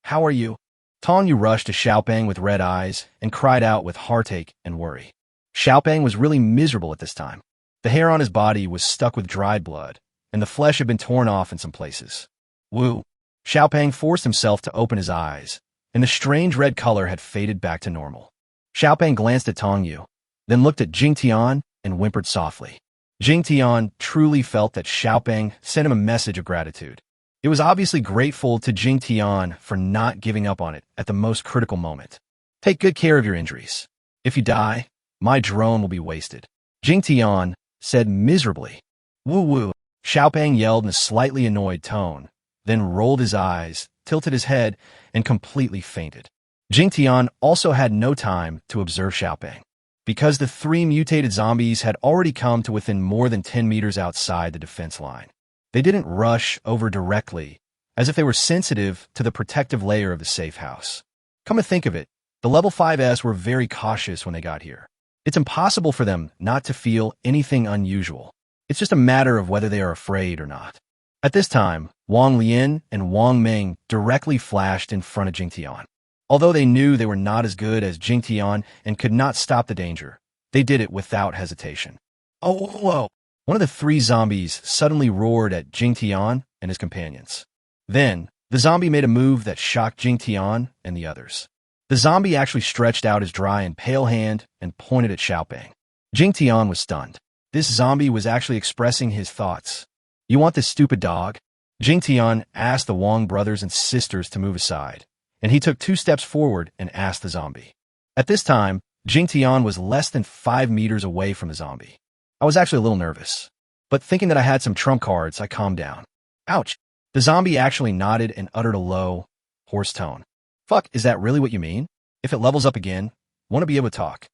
[SPEAKER 1] how are you? Tong Yu rushed to Xiaoping with red eyes and cried out with heartache and worry. Xiaoping was really miserable at this time. The hair on his body was stuck with dried blood, and the flesh had been torn off in some places. Woo! Xiaoping forced himself to open his eyes, and the strange red color had faded back to normal. Xiaoping glanced at Tong Yu, then looked at Jingtian and whimpered softly. Jingtian truly felt that Xiaoping sent him a message of gratitude. It was obviously grateful to Jingtian for not giving up on it at the most critical moment. Take good care of your injuries. If you die, my drone will be wasted. Jingtian said miserably. Woo-woo. Xiaopeng yelled in a slightly annoyed tone, then rolled his eyes, tilted his head, and completely fainted. Jingtian also had no time to observe Xiaopeng, because the 3 mutated zombies had already come to within more than 10 meters outside the defense line. They didn't rush over directly, as if they were sensitive to the protective layer of the safe house. Come to think of it, the level 5s were very cautious when they got here. It's impossible for them not to feel anything unusual. It's just a matter of whether they are afraid or not. At this time, Wong Leian and Wong Ming directly flashed in front of Jingtian. Although they knew they were not as good as Jingtian and could not stop the danger, they did it without hesitation. Oh, whoa! One of the 3 zombies suddenly roared at Jingtian and his companions. Then, the zombie made a move that shocked Jingtian and the others. The zombie actually stretched out his dry and pale hand and pointed at Xiaopeng. Jingtian was stunned. This zombie was actually expressing his thoughts. You want this stupid dog? Jingtian asked the Wong brothers and sisters to move aside, and he took 2 steps forward and asked the zombie. At this time, Jingtian was less than 5 meters away from the zombie. I was actually a little nervous, but thinking that I had some trump cards, I calmed down. Ouch! The zombie actually nodded and uttered a low, hoarse tone. Fuck, is that really what you mean? If it levels up again, want to be able to talk.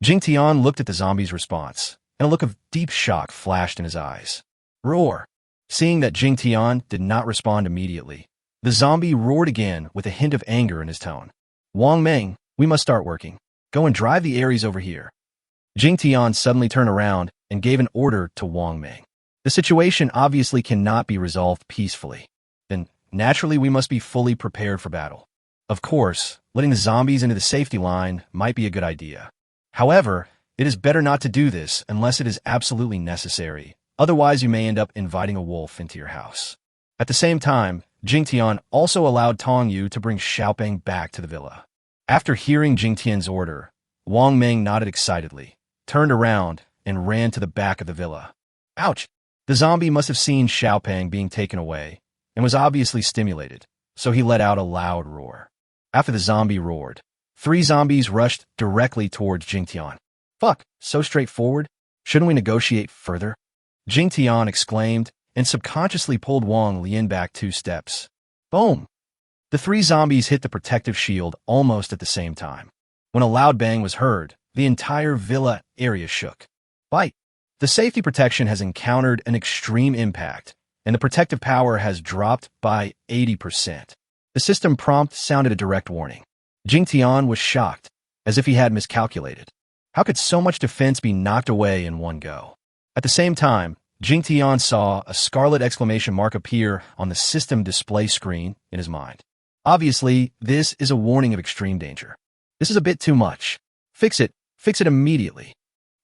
[SPEAKER 1] Jingtian looked at the zombie's response, and a look of deep shock flashed in his eyes. Roar! Seeing that Jingtian did not respond immediately, the zombie roared again with a hint of anger in his tone. Wong Ming, we must start working. Go and drive the Aries over here. Jingtian suddenly turned around and gave an order to Wong Ming. The situation obviously cannot be resolved peacefully. Then, naturally, we must be fully prepared for battle. Of course, letting the zombies into the safety line might be a good idea. However, it is better not to do this unless it is absolutely necessary. Otherwise, you may end up inviting a wolf into your house. At the same time, Jingtian also allowed Tong Yu to bring Xiaopeng back to the villa. After hearing Jingtian's order, Wong Ming nodded excitedly, turned around, and ran to the back of the villa. Ouch! The zombie must have seen Xiaopeng being taken away, and was obviously stimulated, so he let out a loud roar. After the zombie roared, 3 zombies rushed directly towards Jingtian. Fuck, so straightforward? Shouldn't we negotiate further? Jingtian exclaimed, and subconsciously pulled Wong Leian back 2 steps. Boom! The 3 zombies hit the protective shield almost at the same time. When a loud bang was heard, the entire villa area shook. Bite! The safety protection has encountered an extreme impact, and the protective power has dropped by 80%. The system prompt sounded a direct warning. Jingtian was shocked, as if he had miscalculated. How could so much defense be knocked away in one go? At the same time, Jingtian saw a scarlet exclamation mark appear on the system display screen in his mind. Obviously, this is a warning of extreme danger. This is a bit too much. Fix it immediately.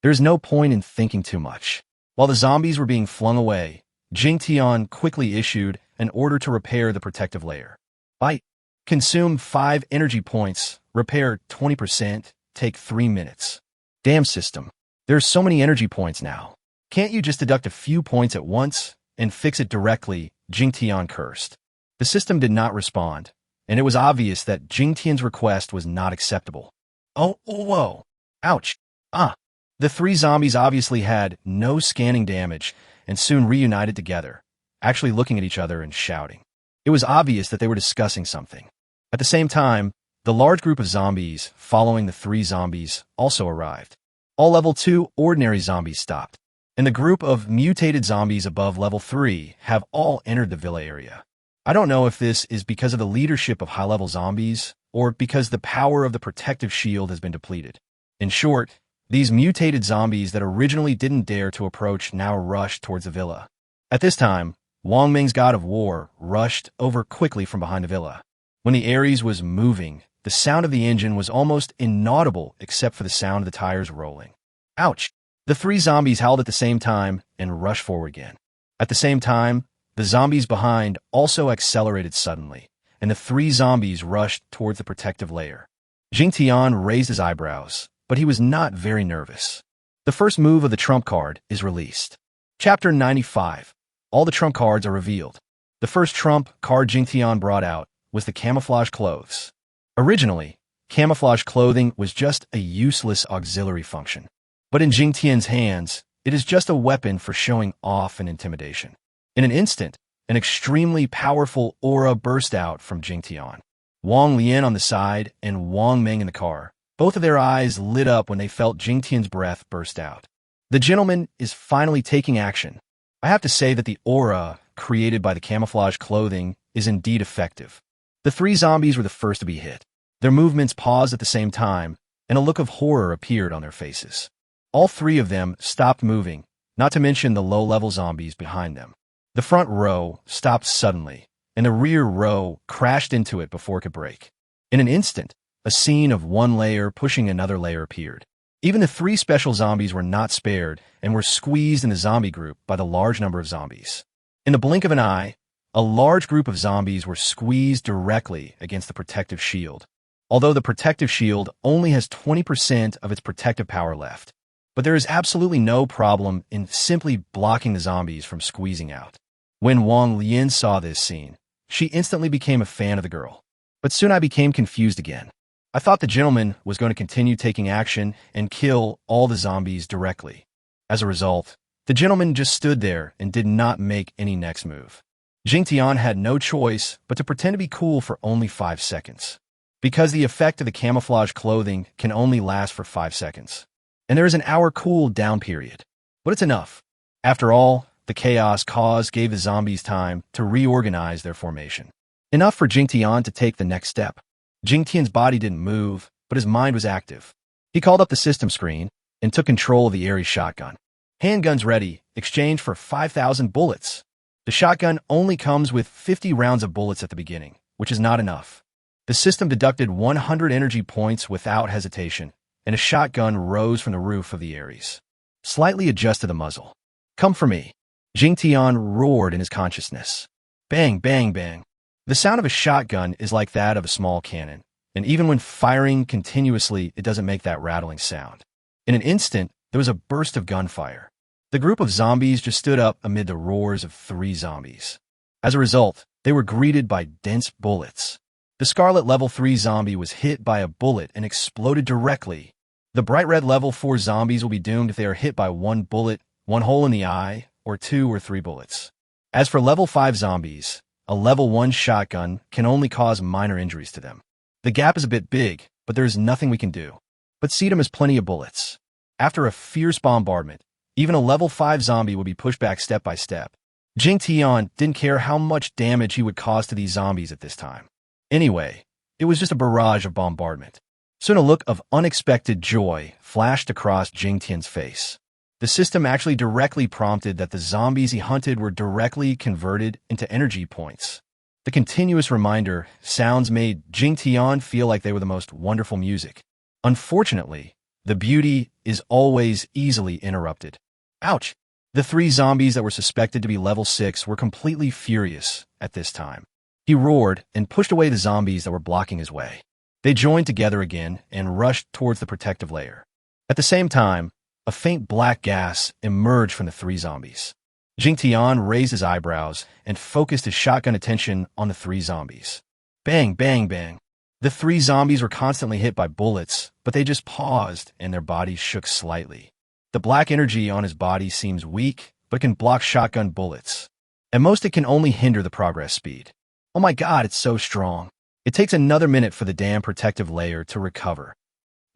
[SPEAKER 1] There is no point in thinking too much. While the zombies were being flung away, Jingtian quickly issued an order to repair the protective layer. Bite. Consume 5 energy points, repair 20%, take 3 minutes. Damn system. There are so many energy points now. Can't you just deduct a few points at once and fix it directly? Jingtian cursed. The system did not respond, and it was obvious that Jingtian's request was not acceptable. Oh, whoa. Ouch. The 3 zombies obviously had no scanning damage and soon reunited together, actually looking at each other and shouting. It was obvious that they were discussing something. At the same time, the large group of zombies following the 3 zombies also arrived. All level 2 ordinary zombies stopped, and the group of mutated zombies above level 3 have all entered the villa area. I don't know if this is because of the leadership of high-level zombies or because the power of the protective shield has been depleted. In short, these mutated zombies that originally didn't dare to approach now rushed towards the villa. At this time, Wong Ming's god of war rushed over quickly from behind the villa. When the Aries was moving, the sound of the engine was almost inaudible except for the sound of the tires rolling. Ouch! The 3 zombies howled at the same time and rushed forward again. At the same time, the zombies behind also accelerated suddenly, and the 3 zombies rushed towards the protective layer. Jingtian raised his eyebrows, but he was not very nervous. The first move of the trump card is released. Chapter 95. All the trump cards are revealed. The first trump card Jingtian brought out was the camouflage clothes. Originally, camouflage clothing was just a useless auxiliary function. But in Jingtian's hands, it is just a weapon for showing off and intimidation. In an instant, an extremely powerful aura burst out from Jingtian. Wong Leian on the side and Wong Ming in the car. Both of their eyes lit up when they felt Jingtian's breath burst out. The gentleman is finally taking action. I have to say that the aura created by the camouflage clothing is indeed effective. The three zombies were the first to be hit. Their movements paused at the same time, and a look of horror appeared on their faces. All three of them stopped moving, not to mention the low-level zombies behind them. The front row stopped suddenly, and the rear row crashed into it before it could break. In an instant, a scene of one layer pushing another layer appeared. Even the three special zombies were not spared and were squeezed in the zombie group by the large number of zombies. In the blink of an eye, a large group of zombies were squeezed directly against the protective shield. Although the protective shield only has 20% of its protective power left. But there is absolutely no problem in simply blocking the zombies from squeezing out. When Wong Leian saw this scene, she instantly became a fan of the girl. But soon I became confused again. I thought the gentleman was going to continue taking action and kill all the zombies directly. As a result, the gentleman just stood there and did not make any next move. Jingtian had no choice but to pretend to be cool for only 5 seconds. Because the effect of the camouflage clothing can only last for 5 seconds. And there is an hour cool down period. But it's enough. After all, the chaos caused gave the zombies time to reorganize their formation. Enough for Jingtian to take the next step. Jingtian's body didn't move, but his mind was active. He called up the system screen and took control of the Aries shotgun. Handguns ready, exchange for 5,000 bullets. The shotgun only comes with 50 rounds of bullets at the beginning, which is not enough. The system deducted 100 energy points without hesitation, and a shotgun rose from the roof of the Aries. Slightly adjusted the muzzle. Come for me. Jingtian roared in his consciousness. Bang, bang, bang. The sound of a shotgun is like that of a small cannon, and even when firing continuously, it doesn't make that rattling sound. In an instant, there was a burst of gunfire. The group of zombies just stood up amid the roars of 3 zombies. As a result, they were greeted by dense bullets. The Scarlet Level 3 zombie was hit by a bullet and exploded directly. The bright red Level 4 zombies will be doomed if they are hit by 1 bullet, 1 hole in the eye, or 2 or 3 bullets. As for Level 5 zombies, a Level 1 shotgun can only cause minor injuries to them. The gap is a bit big, but there is nothing we can do. But Sedum has plenty of bullets. After a fierce bombardment, even a Level 5 zombie would be pushed back step by step. Jingtian didn't care how much damage he would cause to these zombies at this time. Anyway, it was just a barrage of bombardment. Soon a look of unexpected joy flashed across Jingtian's face. The system actually directly prompted that the zombies he hunted were directly converted into energy points. The continuous reminder sounds made Jingtian feel like they were the most wonderful music. Unfortunately, the beauty is always easily interrupted. Ouch! The 3 zombies that were suspected to be level 6 were completely furious at this time. He roared and pushed away the zombies that were blocking his way. They joined together again and rushed towards the protective layer. At the same time, a faint black gas emerged from the 3 zombies. Jingtian raised his eyebrows and focused his shotgun attention on the 3 zombies. Bang, bang, bang. The 3 zombies were constantly hit by bullets, but they just paused and their bodies shook slightly. The black energy on his body seems weak, but can block shotgun bullets. At most, it can only hinder the progress speed. Oh my god, it's so strong. It takes another minute for the damn protective layer to recover.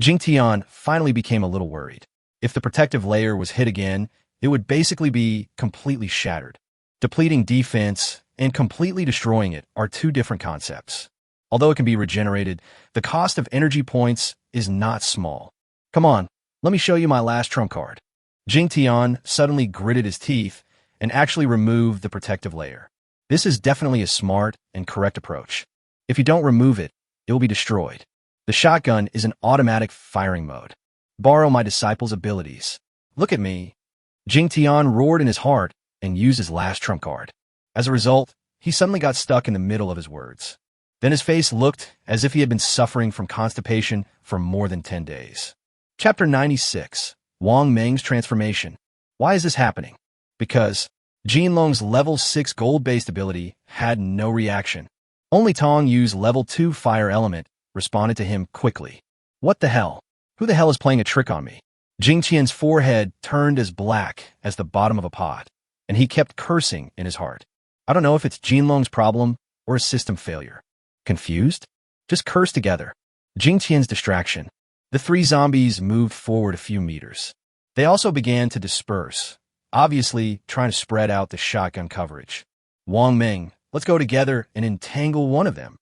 [SPEAKER 1] Jingtian finally became a little worried. If the protective layer was hit again, it would basically be completely shattered. Depleting defense and completely destroying it are 2 different concepts. Although it can be regenerated, the cost of energy points is not small. Come on, let me show you my last trump card. Jingtian suddenly gritted his teeth and actually removed the protective layer. This is definitely a smart and correct approach. If you don't remove it, it will be destroyed. The shotgun is an automatic firing mode. Borrow my disciple's abilities. Look at me. Jingtian roared in his heart and used his last trump card. As a result, he suddenly got stuck in the middle of his words. Then his face looked as if he had been suffering from constipation for more than 10 days. Chapter 96. Wong Ming's Transformation. Why is this happening? Because Jinlong's level 6 gold-based ability had no reaction. Only Tong Yu's level 2 fire element responded to him quickly. What the hell? Who the hell is playing a trick on me? Jingtian's forehead turned as black as the bottom of a pot, and he kept cursing in his heart. I don't know if it's Jinlong's problem or a system failure. Confused? Just curse together. Jingtian's distraction. The three zombies moved forward a few meters. They also began to disperse, obviously trying to spread out the shotgun coverage. Wong Ming, let's go together and entangle one of them.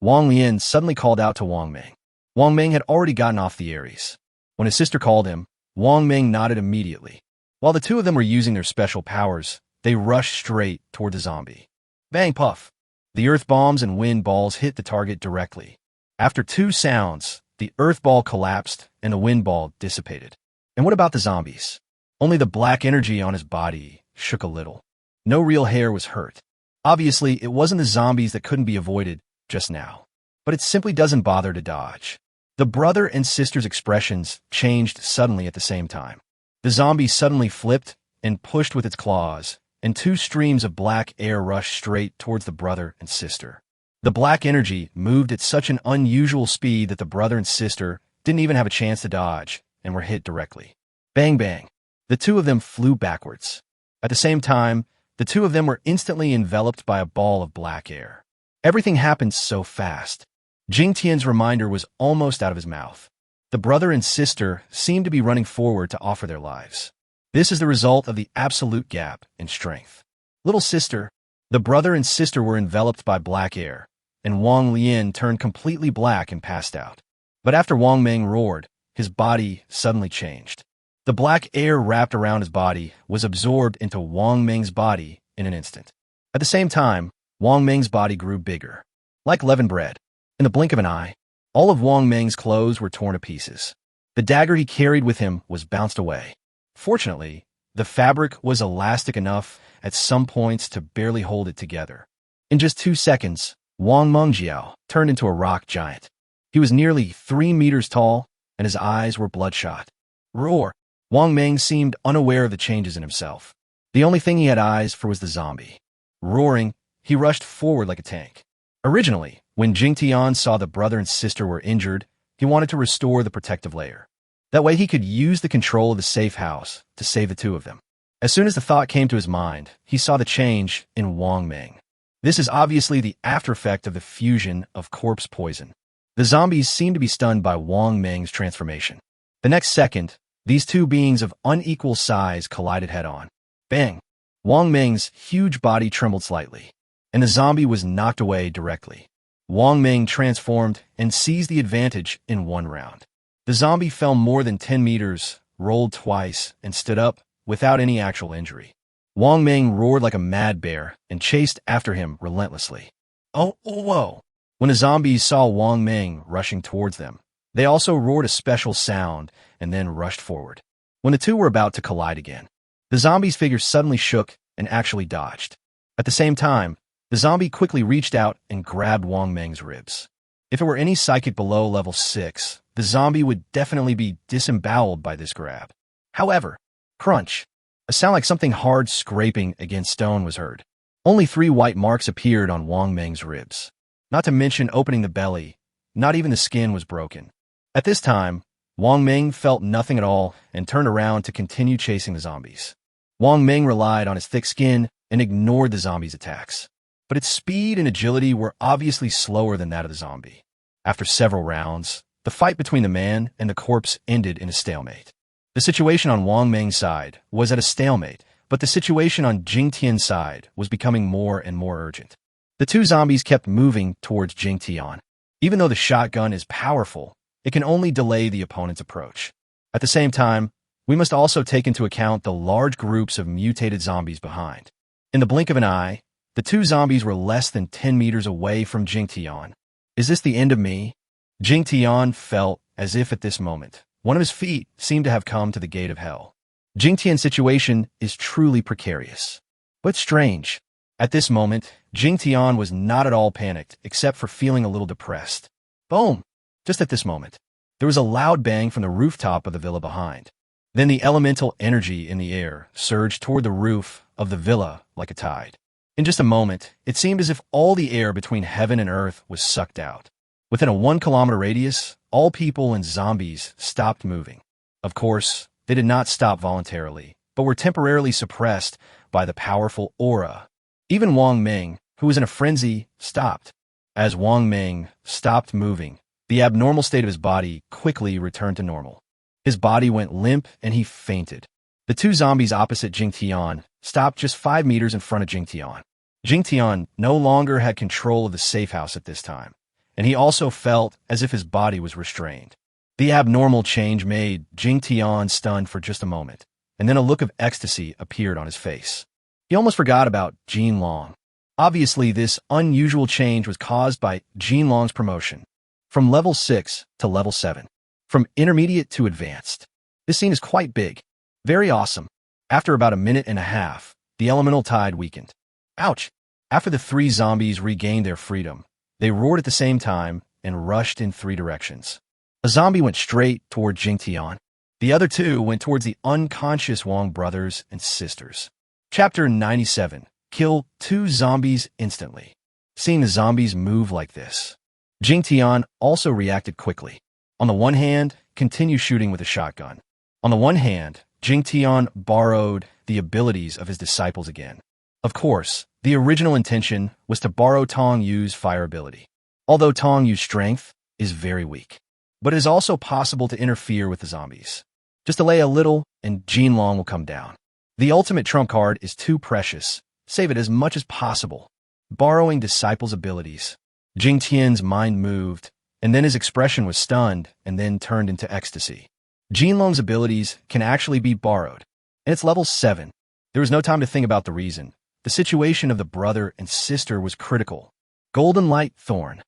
[SPEAKER 1] Wang Leian suddenly called out to Wong Ming. Wong Ming had already gotten off the Aries. When his sister called him, Wong Ming nodded immediately. While the two of them were using their special powers, they rushed straight toward the zombie. Bang puff! The earth bombs and wind balls hit the target directly. After two sounds, the earth ball collapsed and the wind ball dissipated. And what about the zombies? Only the black energy on his body shook a little. No real hair was hurt. Obviously, it wasn't the zombies that couldn't be avoided just now. But it simply doesn't bother to dodge. The brother and sister's expressions changed suddenly at the same time. The zombie suddenly flipped and pushed with its claws, and two streams of black air rushed straight towards the brother and sister. The black energy moved at such an unusual speed that the brother and sister didn't even have a chance to dodge and were hit directly. Bang bang. The two of them flew backwards. At the same time, the two of them were instantly enveloped by a ball of black air. Everything happened so fast. Jingtian's reminder was almost out of his mouth. The brother and sister seemed to be running forward to offer their lives. This is the result of the absolute gap in strength. Little sister, the brother and sister were enveloped by black air, and Wang Leian turned completely black and passed out. But after Wong Ming roared, his body suddenly changed. The black air wrapped around his body was absorbed into Wong Ming's body in an instant. At the same time, Wong Ming's body grew bigger. Like leavened bread. In the blink of an eye, all of Wong Ming's clothes were torn to pieces. The dagger he carried with him was bounced away. Fortunately, the fabric was elastic enough at some points to barely hold it together. In just 2 seconds, Wang Mengjiao turned into a rock giant. He was nearly 3 meters tall, and his eyes were bloodshot. Roar! Wong Ming seemed unaware of the changes in himself. The only thing he had eyes for was the zombie. Roaring, he rushed forward like a tank. Originally, when Jingtian saw the brother and sister were injured, he wanted to restore the protective layer. That way he could use the control of the safe house to save the two of them. As soon as the thought came to his mind, he saw the change in Wong Ming. This is obviously the after effect of the fusion of corpse poison. The zombies seemed to be stunned by Wong Ming's transformation. The next second, these two beings of unequal size collided head-on. Bang! Wong Ming's huge body trembled slightly, and the zombie was knocked away directly. Wong Ming transformed and seized the advantage in one round. The zombie fell more than 10 meters, rolled twice, and stood up without any actual injury. Wong Ming roared like a mad bear and chased after him relentlessly. Oh, whoa! When the zombies saw Wong Ming rushing towards them, they also roared a special sound and then rushed forward. When the two were about to collide again, the zombie's figure suddenly shook and actually dodged. At the same time, the zombie quickly reached out and grabbed Wong Ming's ribs. If it were any psychic below level 6, the zombie would definitely be disemboweled by this grab. However, crunch! A sound like something hard scraping against stone was heard. Only 3 white marks appeared on Wong Ming's ribs. Not to mention opening the belly, not even the skin was broken. At this time, Wong Ming felt nothing at all and turned around to continue chasing the zombies. Wong Ming relied on his thick skin and ignored the zombies' attacks. But its speed and agility were obviously slower than that of the zombie. After several rounds, the fight between the man and the corpse ended in a stalemate. The situation on Wong Ming's side was at a stalemate, but the situation on Jingtian's side was becoming more and more urgent. The two zombies kept moving towards Jingtian. Even though the shotgun is powerful, it can only delay the opponent's approach. At the same time, we must also take into account the large groups of mutated zombies behind. In the blink of an eye, the two zombies were less than 10 meters away from Jingtian. Is this the end of me? Jingtian felt as if at this moment, one of his feet seemed to have come to the gate of hell. Jingtian's situation is truly precarious. But strange. At this moment, Jingtian was not at all panicked, except for feeling a little depressed. Boom! Just at this moment, there was a loud bang from the rooftop of the villa behind. Then the elemental energy in the air surged toward the roof of the villa like a tide. In just a moment, it seemed as if all the air between heaven and earth was sucked out. Within a 1 kilometer radius, all people and zombies stopped moving. Of course, they did not stop voluntarily, but were temporarily suppressed by the powerful aura. Even Wong Ming, who was in a frenzy, stopped. As Wong Ming stopped moving, the abnormal state of his body quickly returned to normal. His body went limp and he fainted. The two zombies opposite Jingtian stopped just 5 meters in front of Jingtian. Jingtian no longer had control of the safe house at this time, and he also felt as if his body was restrained. The abnormal change made Jingtian stunned for just a moment, and then a look of ecstasy appeared on his face. He almost forgot about Jinlong. Obviously, this unusual change was caused by Jinlong's promotion from level 6 to level 7, from intermediate to advanced. This scene is quite big. Very awesome. After about a minute and a half, the elemental tide weakened. Ouch! After the 3 zombies regained their freedom, they roared at the same time and rushed in 3 directions. A zombie went straight toward Jingtian. The other 2 went towards the unconscious Wong brothers and sisters. Chapter 97. Kill 2 zombies instantly. Seeing the zombies move like this, Jingtian also reacted quickly. On the one hand, continue shooting with a shotgun. On the one hand, Jingtian borrowed the abilities of his disciples again. Of course, the original intention was to borrow Tong Yu's fire ability, although Tong Yu's strength is very weak. But it is also possible to interfere with the zombies. Just delay a little and Jinlong will come down. The ultimate trump card is too precious. Save it as much as possible. Borrowing disciples' abilities. Jingtian's mind moved, and then his expression was stunned and then turned into ecstasy. Jinlong's abilities can actually be borrowed, and it's level 7. There was no time to think about the reason. The situation of the brother and sister was critical. Golden Light Thorn.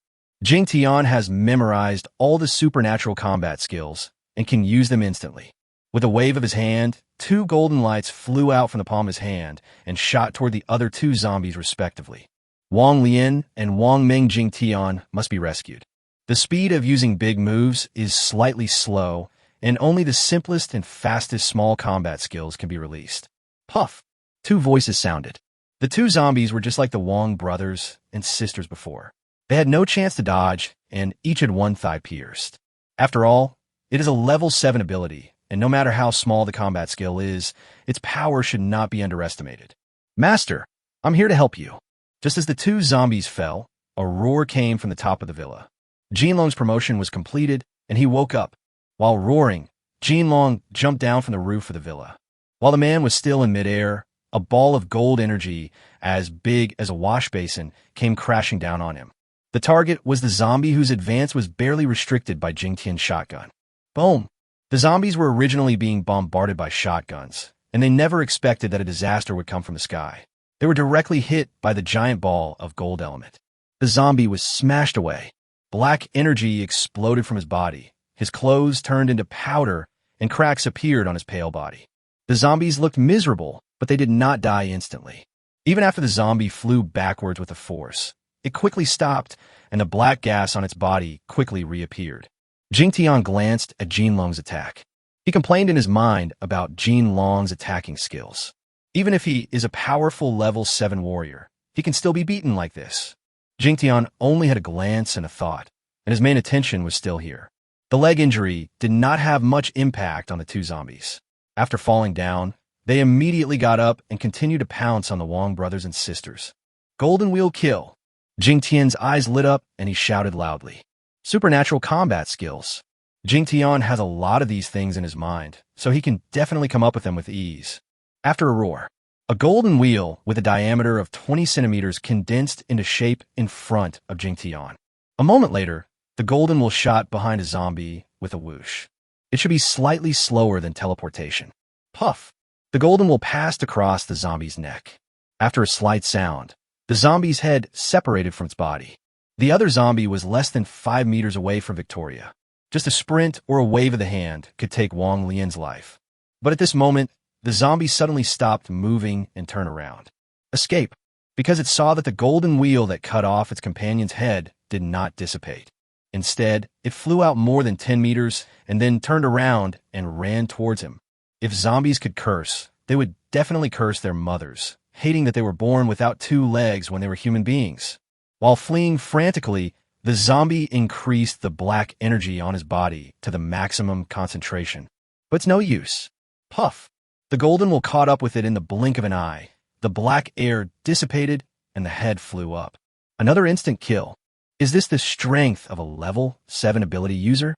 [SPEAKER 1] Jingtian has memorized all the supernatural combat skills and can use them instantly. With a wave of his hand, 2 golden lights flew out from the palm of his hand and shot toward the other 2 zombies respectively. Wong Leian and Wong Ming Jingtian must be rescued. The speed of using big moves is slightly slow, and only the simplest and fastest small combat skills can be released. Puff! 2 voices sounded. The 2 zombies were just like the Wong brothers and sisters before. They had no chance to dodge, and each had 1 thigh pierced. After all, it is a level 7 ability, and no matter how small the combat skill is, its power should not be underestimated. Master, I'm here to help you. Just as the 2 zombies fell, a roar came from the top of the villa. Jinlong's promotion was completed, and he woke up. While roaring, Jinlong jumped down from the roof of the villa. While the man was still in midair, a ball of gold energy, as big as a wash basin, came crashing down on him. The target was the zombie whose advance was barely restricted by Jingtian's shotgun. Boom! The zombies were originally being bombarded by shotguns, and they never expected that a disaster would come from the sky. They were directly hit by the giant ball of gold element. The zombie was smashed away. Black energy exploded from his body. His clothes turned into powder, and cracks appeared on his pale body. The zombies looked miserable, but they did not die instantly. Even after the zombie flew backwards with a force, it quickly stopped, and the black gas on its body quickly reappeared. Jingtian glanced at Jinlong's attack. He complained in his mind about Jinlong's attacking skills. Even if he is a powerful level 7 warrior, he can still be beaten like this. Jingtian only had a glance and a thought, and his main attention was still here. The leg injury did not have much impact on the 2 zombies. After falling down, they immediately got up and continued to pounce on the Wong brothers and sisters. Golden Wheel kill. Jingtian's eyes lit up and he shouted loudly. Supernatural combat skills. Jingtian has a lot of these things in his mind, so he can definitely come up with them with ease. After a roar, a golden wheel with a diameter of 20 centimeters condensed into shape in front of Jingtian. A moment later, the golden wheel shot behind a zombie with a whoosh. It should be slightly slower than teleportation. Puff! The golden wheel passed across the zombie's neck. After a slight sound, the zombie's head separated from its body. The other zombie was less than 5 meters away from Victoria. Just a sprint or a wave of the hand could take Wong Lian's life. But at this moment, the zombie suddenly stopped moving and turned around. Escape, because it saw that the golden wheel that cut off its companion's head did not dissipate. Instead, it flew out more than 10 meters and then turned around and ran towards him. If zombies could curse, they would definitely curse their mothers, hating that they were born without 2 legs when they were human beings. While fleeing frantically, The zombie increased the black energy on his body to the maximum concentration. But it's no use. Puff. The golden will caught up with it in the blink of an eye. The black air dissipated, and the head flew up. Another instant kill. Is this the strength of a level 7 ability user?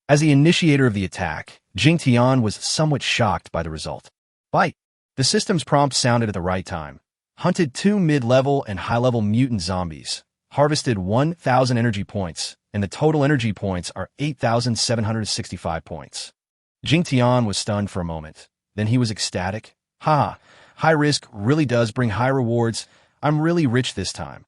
[SPEAKER 1] As the initiator of the attack, Jingtian was somewhat shocked by the result. Bite. The system's prompt sounded at the right time. Hunted 2 mid-level and high-level mutant zombies. Harvested 1,000 energy points, and the total energy points are 8,765 points. Jingtian was stunned for a moment. Then he was ecstatic. Ha! High risk really does bring high rewards. I'm really rich this time.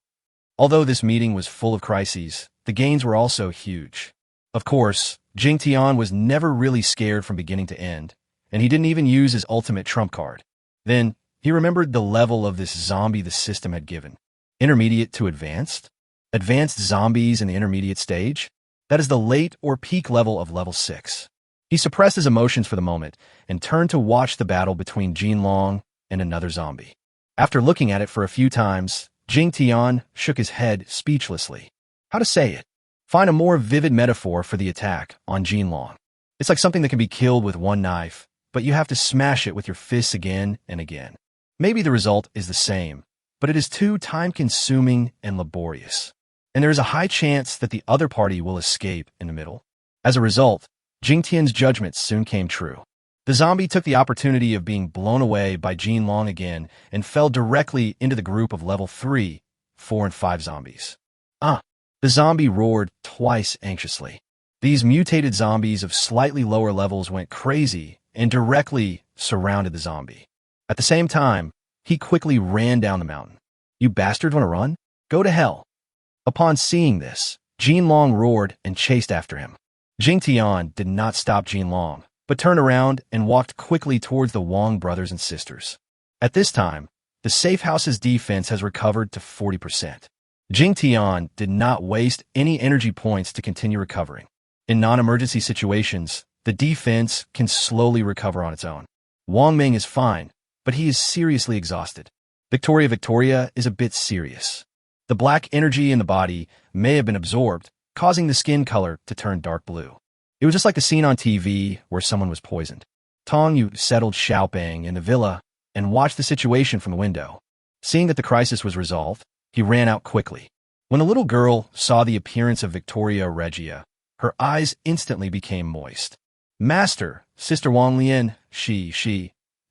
[SPEAKER 1] Although this meeting was full of crises, the gains were also huge. Of course, Jingtian was never really scared from beginning to end, and he didn't even use his ultimate trump card. Then, he remembered the level of this zombie the system had given. Intermediate to advanced? Advanced zombies in the intermediate stage? That is the late or peak level of level 6. He suppressed his emotions for the moment and turned to watch the battle between Jinlong and another zombie. After looking at it for a few times, Jingtian shook his head speechlessly. How to say it? Find a more vivid metaphor for the attack on Jinlong. It's like something that can be killed with one knife, but you have to smash it with your fists again and again. Maybe the result is the same, but it is too time-consuming and laborious. And there is a high chance that the other party will escape in the middle. As a result, Jingtian's judgment soon came true. The zombie took the opportunity of being blown away by Jinlong again and fell directly into the group of level 3, 4, and 5 zombies. The zombie roared twice anxiously. These mutated zombies of slightly lower levels went crazy and directly surrounded the zombie. At the same time, he quickly ran down the mountain. You bastards want to run? Go to hell. Upon seeing this, Jinlong roared and chased after him. Jingtian did not stop Jinlong, but turned around and walked quickly towards the Wong brothers and sisters. At this time, the safe house's defense has recovered to 40%. Jingtian did not waste any energy points to continue recovering. In non-emergency situations, the defense can slowly recover on its own. Wong Ming is fine, but he is seriously exhausted. Victoria is a bit serious. The black energy in the body may have been absorbed, causing the skin color to turn dark blue. It was just like the scene on TV where someone was poisoned. Tong Yu settled Xiaobang in the villa and watched the situation from the window. Seeing that the crisis was resolved, he ran out quickly. When the little girl saw the appearance of Victoria Regia, her eyes instantly became moist. Master, Sister Wang Lian,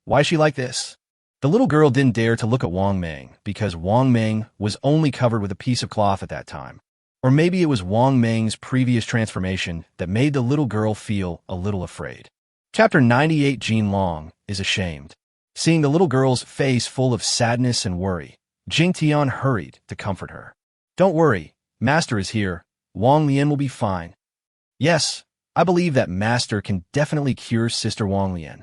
[SPEAKER 1] why is she like this? The little girl didn't dare to look at Wang Ming because Wang Ming was only covered with a piece of cloth at that time. Or maybe it was Wang Ming's previous transformation that made the little girl feel a little afraid. Chapter 98 Jinlong is ashamed. Seeing the little girl's face full of sadness and worry, Jingtian hurried to comfort her. Don't worry, Master is here. Wang Lian will be fine. Yes, I believe that Master can definitely cure Sister Wang Lian.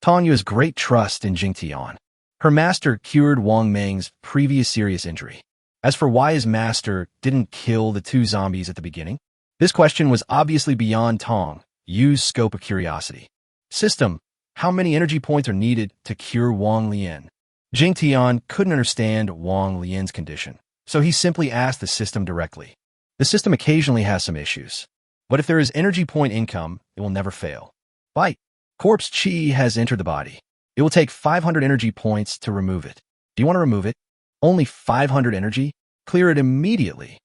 [SPEAKER 1] Tong Yu has great trust in Jingtian. Her master cured Wang Ming's previous serious injury. As for why his master didn't kill the 2 zombies at the beginning, this question was obviously beyond Tong Yu's scope of curiosity. System, how many energy points are needed to cure Wang Lian? Jingtian couldn't understand Wang Lian's condition, so he simply asked the system directly. The system occasionally has some issues, but if there is energy point income, it will never fail. Bite. Corpse chi has entered the body. It will take 500 energy points to remove it. Do you want to remove it? Only 500 energy? Clear it immediately.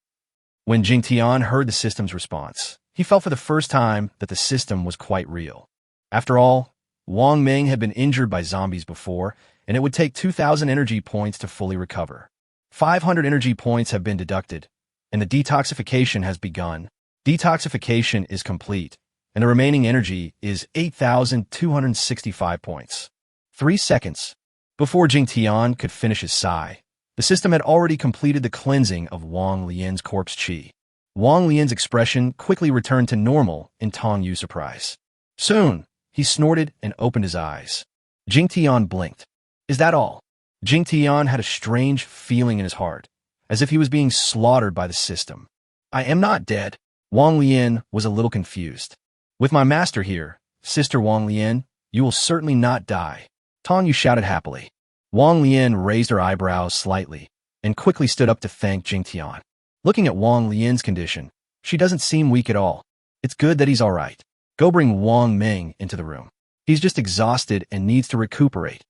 [SPEAKER 1] When Jingtian heard the system's response, he felt for the first time that the system was quite real. After all, Wang Ming had been injured by zombies before, and it would take 2,000 energy points to fully recover. 500 energy points have been deducted, and the detoxification has begun. Detoxification is complete, and the remaining energy is 8,265 points. 3 seconds. Before Jingtian could finish his sigh, the system had already completed the cleansing of Wang Lian's corpse chi. Wang Lian's expression quickly returned to normal in Tong Yu's surprise. Soon, he snorted and opened his eyes. Jingtian blinked. Is that all? Jingtian had a strange feeling in his heart, as if he was being slaughtered by the system. I am not dead. Wang Lian was a little confused. With my master here, Sister Wang Lian, you will certainly not die. Tong Yu shouted happily. Wang Lian raised her eyebrows slightly and quickly stood up to thank Jingtian. Looking at Wong Lian's condition, she doesn't seem weak at all. It's good that he's all right. Go bring Wong Ming into the room. He's just exhausted and needs to recuperate.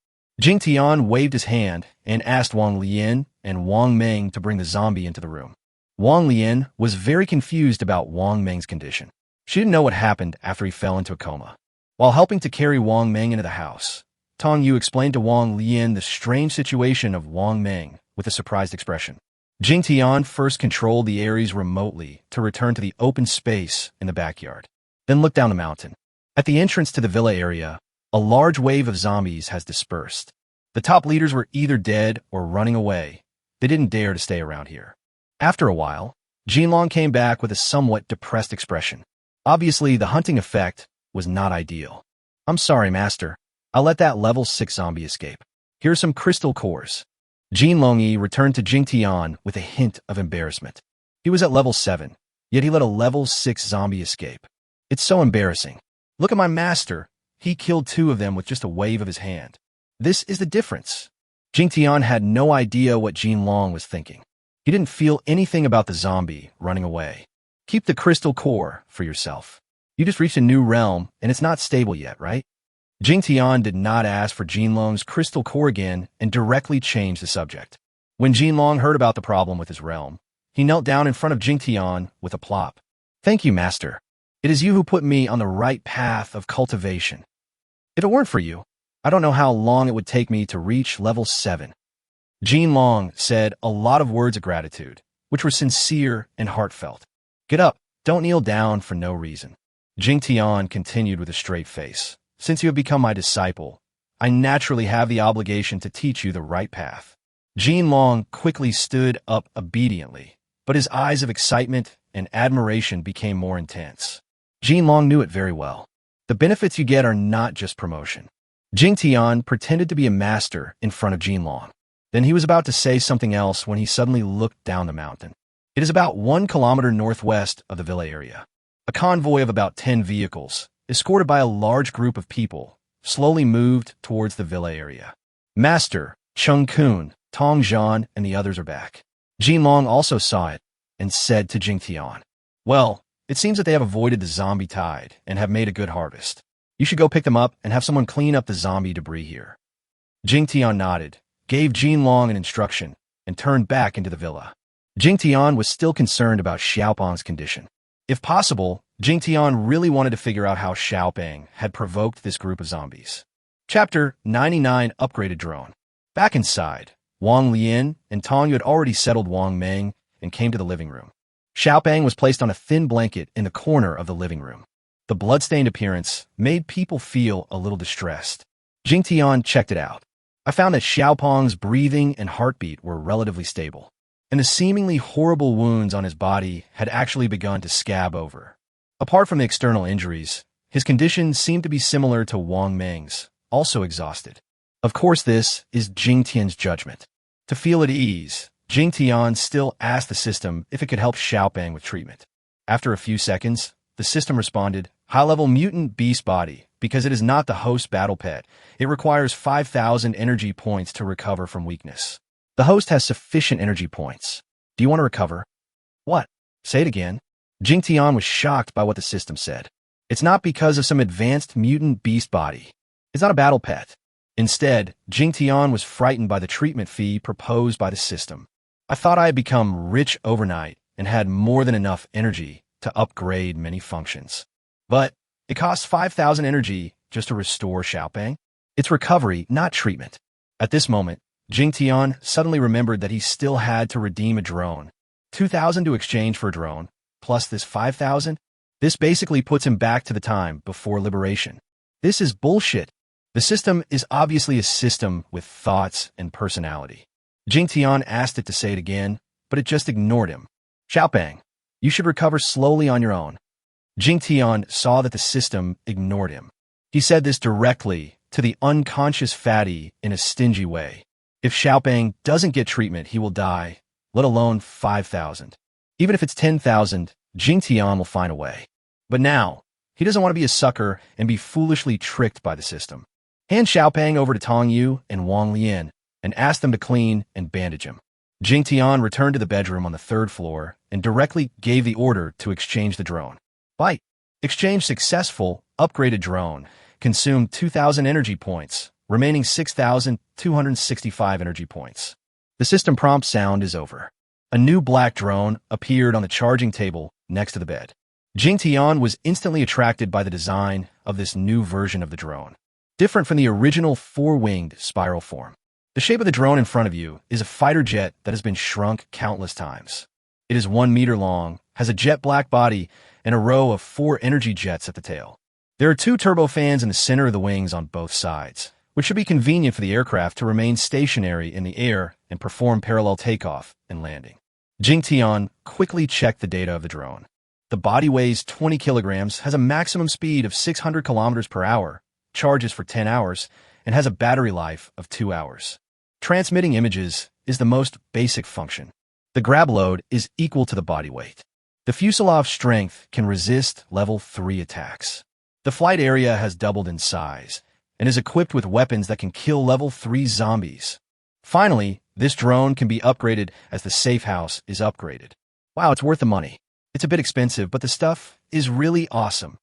[SPEAKER 1] Jingtian waved his hand and asked Wong Lian and Wong Ming to bring the zombie into the room. Wong Lian was very confused about Wong Ming's condition. She didn't know what happened after he fell into a coma. While helping to carry Wong Ming into the house, Tong Yu explained to Wong Lian the strange situation of Wong Ming with a surprised expression. Jingtian first controlled the Aries remotely to return to the open space in the backyard, then looked down the mountain. At the entrance to the villa area, a large wave of zombies has dispersed. The top leaders were either dead or running away. They didn't dare to stay around here. After a while, Jinlong came back with a somewhat depressed expression. Obviously, the hunting effect was not ideal. I'm sorry, Master. I'll let that level 6 zombie escape. Here are some crystal cores. Jinlong returned to Jingtian with a hint of embarrassment. He was at level 7, yet he let a level 6 zombie escape. It's so embarrassing. Look at my master. He killed 2 of them with just a wave of his hand. This is the difference. Jingtian had no idea what Jinlong was thinking. He didn't feel anything about the zombie running away. Keep the crystal core for yourself. You just reached a new realm, and it's not stable yet, right? Jingtian did not ask for Jinlong's crystal core again and directly changed the subject. When Jinlong heard about the problem with his realm, he knelt down in front of Jingtian with a plop. Thank you, Master. It is you who put me on the right path of cultivation. If it weren't for you, I don't know how long it would take me to reach level 7. Jinlong said a lot of words of gratitude, which were sincere and heartfelt. Get up, don't kneel down for no reason. Jingtian continued with a straight face. Since you have become my disciple, I naturally have the obligation to teach you the right path. Jinlong quickly stood up obediently, but his eyes of excitement and admiration became more intense. Jinlong knew it very well. The benefits you get are not just promotion. Jingtian pretended to be a master in front of Jinlong. Then he was about to say something else when he suddenly looked down the mountain. It is about 1 kilometer northwest of the villa area. A convoy of about 10 vehicles, escorted by a large group of people, slowly moved towards the villa area. Master, Chungkun, Tong Yu, and the others are back. Jinlong also saw it and said to Jingtian, well, it seems that they have avoided the zombie tide and have made a good harvest. You should go pick them up and have someone clean up the zombie debris here. Jingtian nodded, gave Jinlong an instruction, and turned back into the villa. Jingtian was still concerned about Xiaopeng's condition. If possible, Jingtian really wanted to figure out how Xiaopeng had provoked this group of zombies. Chapter 99 Upgraded Drone. Back inside, Wong Lian and Tong Yu had already settled Wong Ming and came to the living room. Xiaopeng was placed on a thin blanket in the corner of the living room. The blood-stained appearance made people feel a little distressed. Jingtian checked it out. I found that Xiaopeng's breathing and heartbeat were relatively stable, and the seemingly horrible wounds on his body had actually begun to scab over. Apart from the external injuries, his condition seemed to be similar to Wong Ming's, also exhausted. Of course, this is Jingtian's judgment. To feel at ease, Jingtian still asked the system if it could help Xiaopeng with treatment. After a few seconds, the system responded, high-level mutant beast body. Because it is not the host battle pet, it requires 5,000 energy points to recover from weakness. The host has sufficient energy points. Do you want to recover? What? Say it again. Jingtian was shocked by what the system said. It's not because of some advanced mutant beast body. It's not a battle pet. Instead, Jingtian was frightened by the treatment fee proposed by the system. I thought I had become rich overnight and had more than enough energy to upgrade many functions. But it costs 5,000 energy just to restore Xiaopeng. It's recovery, not treatment. At this moment, Jingtian suddenly remembered that he still had to redeem a drone. 2,000 to exchange for a drone, plus this 5,000? This basically puts him back to the time before liberation. This is bullshit. The system is obviously a system with thoughts and personality. Jingtian asked it to say it again, but it just ignored him. Xiaopeng, you should recover slowly on your own. Jingtian saw that the system ignored him. He said this directly to the unconscious fatty in a stingy way. If Xiaopeng doesn't get treatment, he will die, let alone 5,000. Even if it's 10,000, Jingtian will find a way. But now, he doesn't want to be a sucker and be foolishly tricked by the system. Hand Xiaopeng over to Tong Yu and Wong Lian and ask them to clean and bandage him. Jingtian returned to the bedroom on the third floor and directly gave the order to exchange the drone. Byte. Exchange successful. Upgraded drone. Consumed 2,000 energy points, remaining 6,265 energy points. The system prompt sound is over. A new black drone appeared on the charging table next to the bed. Jingtian was instantly attracted by the design of this new version of the drone, different from the original four-winged spiral form. The shape of the drone in front of you is a fighter jet that has been shrunk countless times. It is 1 meter long, has a jet black body, and a row of 4 energy jets at the tail. There are 2 turbofans in the center of the wings on both sides, which should be convenient for the aircraft to remain stationary in the air and perform parallel takeoff and landing. Jingtian quickly checked the data of the drone. The body weighs 20 kilograms, has a maximum speed of 600 kilometers per hour, charges for 10 hours, and has a battery life of 2 hours. Transmitting images is the most basic function. The grab load is equal to the body weight. The fuselage strength can resist level 3 attacks. The flight area has doubled in size and is equipped with weapons that can kill level 3 zombies. Finally, this drone can be upgraded as the safe house is upgraded. Wow, it's worth the money. It's a bit expensive, but the stuff is really awesome.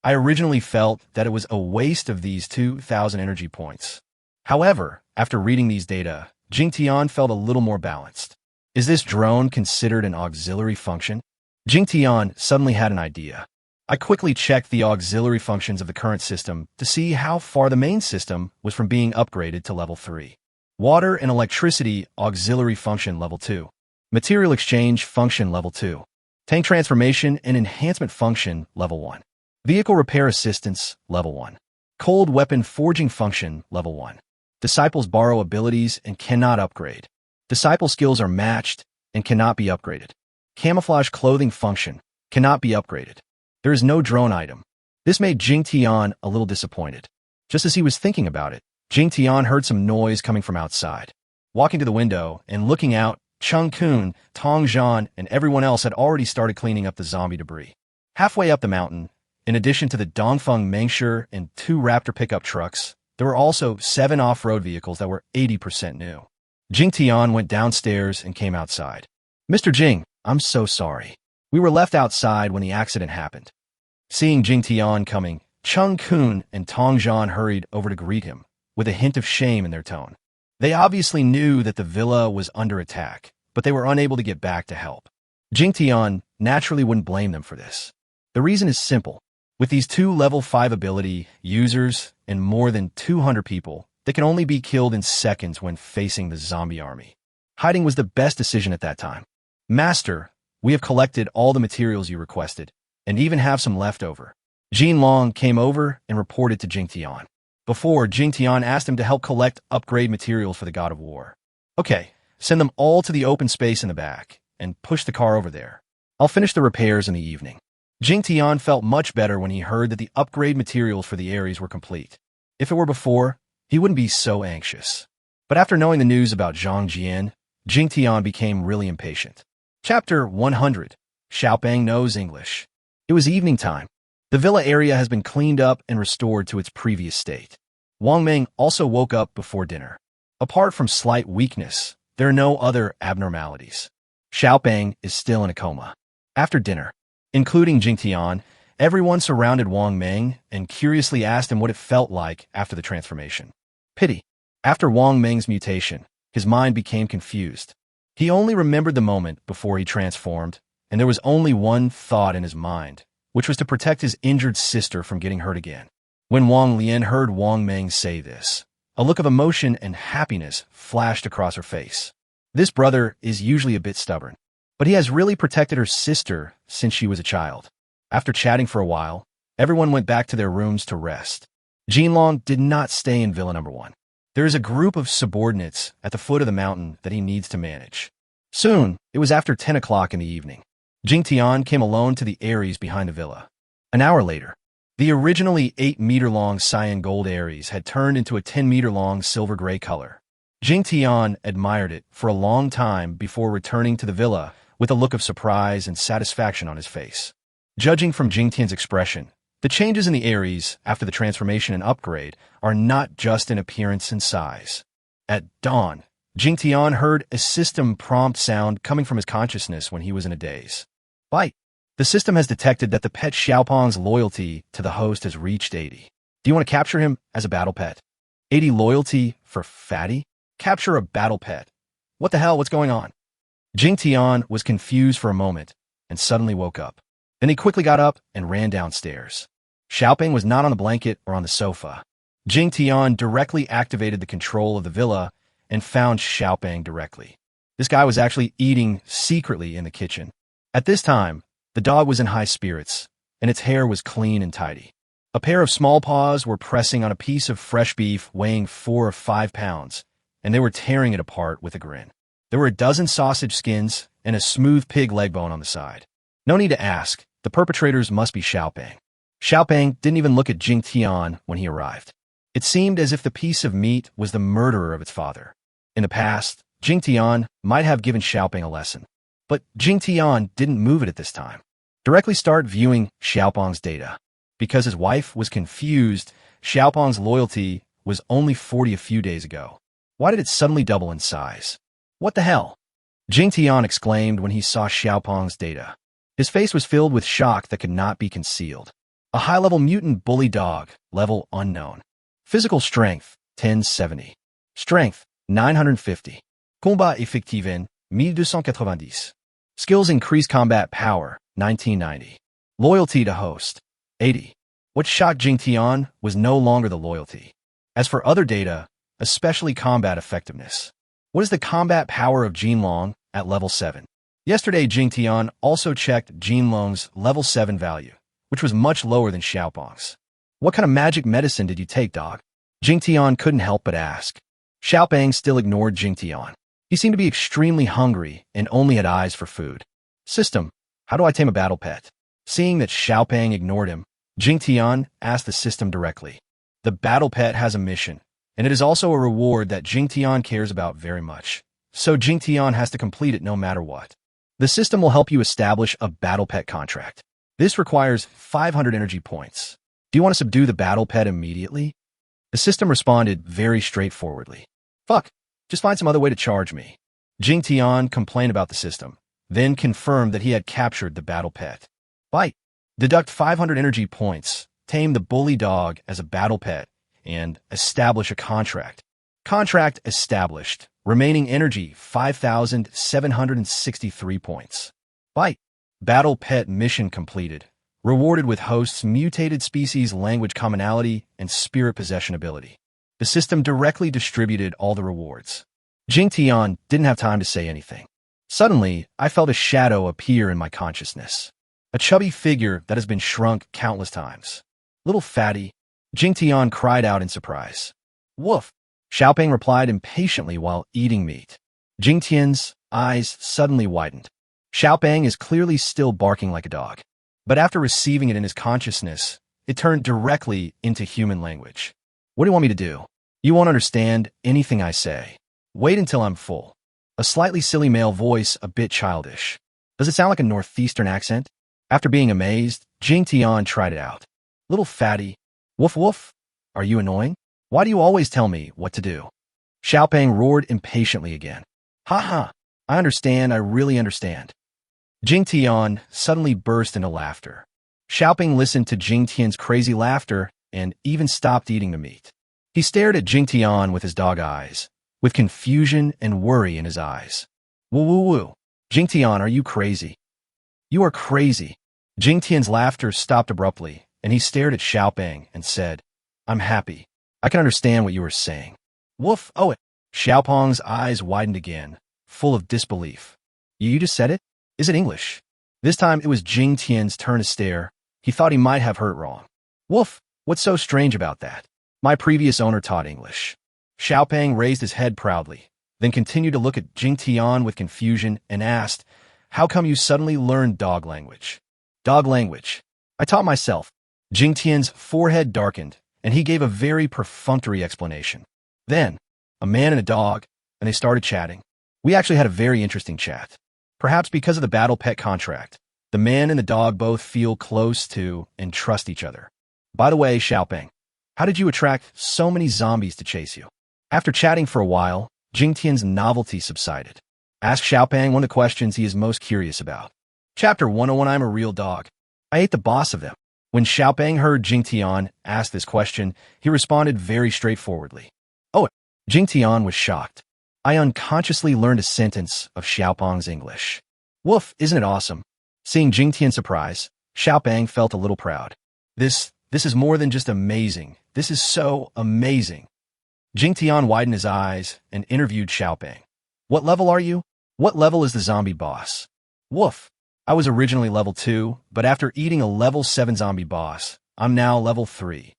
[SPEAKER 1] I originally felt that it was a waste of these 2,000 energy points. However, after reading these data, Jingtian felt a little more balanced. Is this drone considered an auxiliary function? Jingtian suddenly had an idea. I quickly checked the auxiliary functions of the current system to see how far the main system was from being upgraded to level 3. Water and electricity auxiliary function level 2. Material exchange function level 2. Tank transformation and enhancement function level 1. Vehicle repair assistance level 1. Cold weapon forging function level 1. Disciples borrow abilities and cannot upgrade. Disciple skills are matched and cannot be upgraded. Camouflage clothing function cannot be upgraded. There is no drone item. This made Jingtian a little disappointed. Just as he was thinking about it, Jingtian heard some noise coming from outside. Walking to the window and looking out, Chungkun, Tong Yu, and everyone else had already started cleaning up the zombie debris. Halfway up the mountain, in addition to the Dongfeng Mengshe and 2 Raptor pickup trucks, there were also 7 off-road vehicles that were 80% new. Jingtian went downstairs and came outside. Mr. Jing, I'm so sorry. We were left outside when the accident happened. Seeing Jingtian coming, Chungkun and Tong Yu hurried over to greet him, with a hint of shame in their tone. They obviously knew that the villa was under attack, but they were unable to get back to help. Jingtian naturally wouldn't blame them for this. The reason is simple. With these 2 level 5 ability users and more than 200 people, they can only be killed in seconds when facing the zombie army. Hiding was the best decision at that time. Master, we have collected all the materials you requested, and even have some left over. Long came over and reported to Jingtian. Before, Jingtian asked him to help collect upgrade materials for the God of War. Okay, send them all to the open space in the back, and push the car over there. I'll finish the repairs in the evening. Jingtian felt much better when he heard that the upgrade materials for the Aries were complete. If it were before, he wouldn't be so anxious. But after knowing the news about Jingtian, Jingtian became really impatient. Chapter 100. Xiaopeng knows English. It was evening time. The villa area has been cleaned up and restored to its previous state. Ming also woke up before dinner. Apart from slight weakness, there are no other abnormalities. Xiaopeng is still in a coma. After dinner, including Jingtian, everyone surrounded Ming and curiously asked him what it felt like after the transformation. Pity. After Ming's mutation, his mind became confused. He only remembered the moment before he transformed, and there was only one thought in his mind, which was to protect his injured sister from getting hurt again. When Leian heard Ming say this, a look of emotion and happiness flashed across her face. This brother is usually a bit stubborn, but he has really protected her sister since she was a child. After chatting for a while, everyone went back to their rooms to rest. Long did not stay in Villa Number 1. There is a group of subordinates at the foot of the mountain that he needs to manage. Soon, it was after 10 o'clock in the evening. Jingtian came alone to the Aries behind the villa. An hour later, the originally 8-meter-long cyan gold Aries had turned into a 10-meter-long silver-gray color. Jingtian admired it for a long time before returning to the villa with a look of surprise and satisfaction on his face. Judging from Jingtian's expression, the changes in the Aries after the transformation and upgrade are not just in appearance and size. At dawn, Jingtian heard a system prompt sound coming from his consciousness when he was in a daze. Bite. The system has detected that the pet Xiaopong's loyalty to the host has reached 80. Do you want to capture him as a battle pet? 80 loyalty for fatty? Capture a battle pet. What the hell? What's going on? Jingtian was confused for a moment and suddenly woke up. Then he quickly got up and ran downstairs. Xiaoping was not on the blanket or on the sofa. Jingtian directly activated the control of the villa and found Xiaoping directly. This guy was actually eating secretly in the kitchen. At this time, the dog was in high spirits, and its hair was clean and tidy. A pair of small paws were pressing on a piece of fresh beef weighing 4 or 5 pounds, and they were tearing it apart with a grin. There were a dozen sausage skins and a smooth pig leg bone on the side. No need to ask, the perpetrators must be Xiaoping. Xiaoping didn't even look at Jingtian when he arrived. It seemed as if the piece of meat was the murderer of its father. In the past, Jingtian might have given Xiaoping a lesson. But Jingtian didn't move it at this time. Directly start viewing Xiaopong's data. Because his wife was confused, Xiaopong's loyalty was only 40 a few days ago. Why did it suddenly double in size? What the hell? Jingtian exclaimed when he saw Xiaopong's data. His face was filled with shock that could not be concealed. A high-level mutant bully dog, level unknown. Physical strength, 1070. Strength, 950. Combat effective, 1290. Skills increase combat power, 1990. Loyalty to host, 80. What shocked Jingtian was no longer the loyalty. As for other data, especially combat effectiveness. What is the combat power of Jinlong at level 7? Yesterday, Jingtian also checked Jinlong's level 7 value, which was much lower than Xiaopong's. What kind of magic medicine did you take, dog? Jingtian couldn't help but ask. Xiaoping still ignored Jingtian. He seemed to be extremely hungry and only had eyes for food. System, how do I tame a battle pet? Seeing that Xiaoping ignored him, Jingtian asked the system directly. The battle pet has a mission, and it is also a reward that Jingtian cares about very much. So Jingtian has to complete it no matter what. The system will help you establish a battle pet contract. This requires 500 energy points. Do you want to subdue the battle pet immediately? The system responded very straightforwardly. Fuck, just find some other way to charge me. Jingtian complained about the system, then confirmed that he had captured the battle pet. Bite. Deduct 500 energy points, tame the bully dog as a battle pet, and establish a contract. Contract established. Remaining energy, 5,763 points. Bite. Battle pet mission completed. Rewarded with host's mutated species language commonality and spirit possession ability. The system directly distributed all the rewards. Jingtian didn't have time to say anything. Suddenly, I felt a shadow appear in my consciousness. A chubby figure that has been shrunk countless times. Little fatty. Jingtian cried out in surprise. Woof. Xiaoping replied impatiently while eating meat. Jingtian's eyes suddenly widened. Xiaoping is clearly still barking like a dog. But after receiving it in his consciousness, it turned directly into human language. What do you want me to do? You won't understand anything I say. Wait until I'm full. A slightly silly male voice, a bit childish. Does it sound like a northeastern accent? After being amazed, Jingtian tried it out. Little fatty. Woof woof. Are you annoying? Why do you always tell me what to do? Xiaoping roared impatiently again. Ha ha. I understand, I really understand. Jingtian suddenly burst into laughter. Xiaoping listened to Jingtian's crazy laughter and even stopped eating the meat. He stared at Jingtian with his dog eyes, with confusion and worry in his eyes. Woo woo woo. Jingtian, are you crazy? You are crazy. Jingtian's laughter stopped abruptly, and he stared at Xiaoping and said, I'm happy. I can understand what you are saying. Woof, oh it. Xiaoping's eyes widened again, full of disbelief. You just said it? Is it English? This time it was Jingtian's turn to stare. He thought he might have heard wrong. Woof, what's so strange about that? My previous owner taught English. Xiaoping raised his head proudly, then continued to look at Jingtian with confusion and asked, How come you suddenly learned dog language? Dog language. I taught myself. Jingtian's forehead darkened, and he gave a very perfunctory explanation. Then, a man and a dog, and they started chatting. We actually had a very interesting chat. Perhaps because of the battle pet contract, the man and the dog both feel close to and trust each other. By the way, Xiaoping, how did you attract so many zombies to chase you? After chatting for a while, Jingtian's novelty subsided. Ask Xiaopeng one of the questions he is most curious about. Chapter 101 I'm a real dog. I ate the boss of them. When Xiaopeng heard Jingtian ask this question, he responded very straightforwardly. Oh, Jingtian was shocked. I unconsciously learned a sentence of Xiaopeng's English. Woof, isn't it awesome? Seeing Jingtian's surprise, Xiaopeng felt a little proud. This is more than just amazing. This is so amazing. Jingtian widened his eyes and interviewed Xiaopeng. What level are you? What level is the zombie boss? Woof. I was originally level 2, but after eating a level 7 zombie boss, I'm now level 3.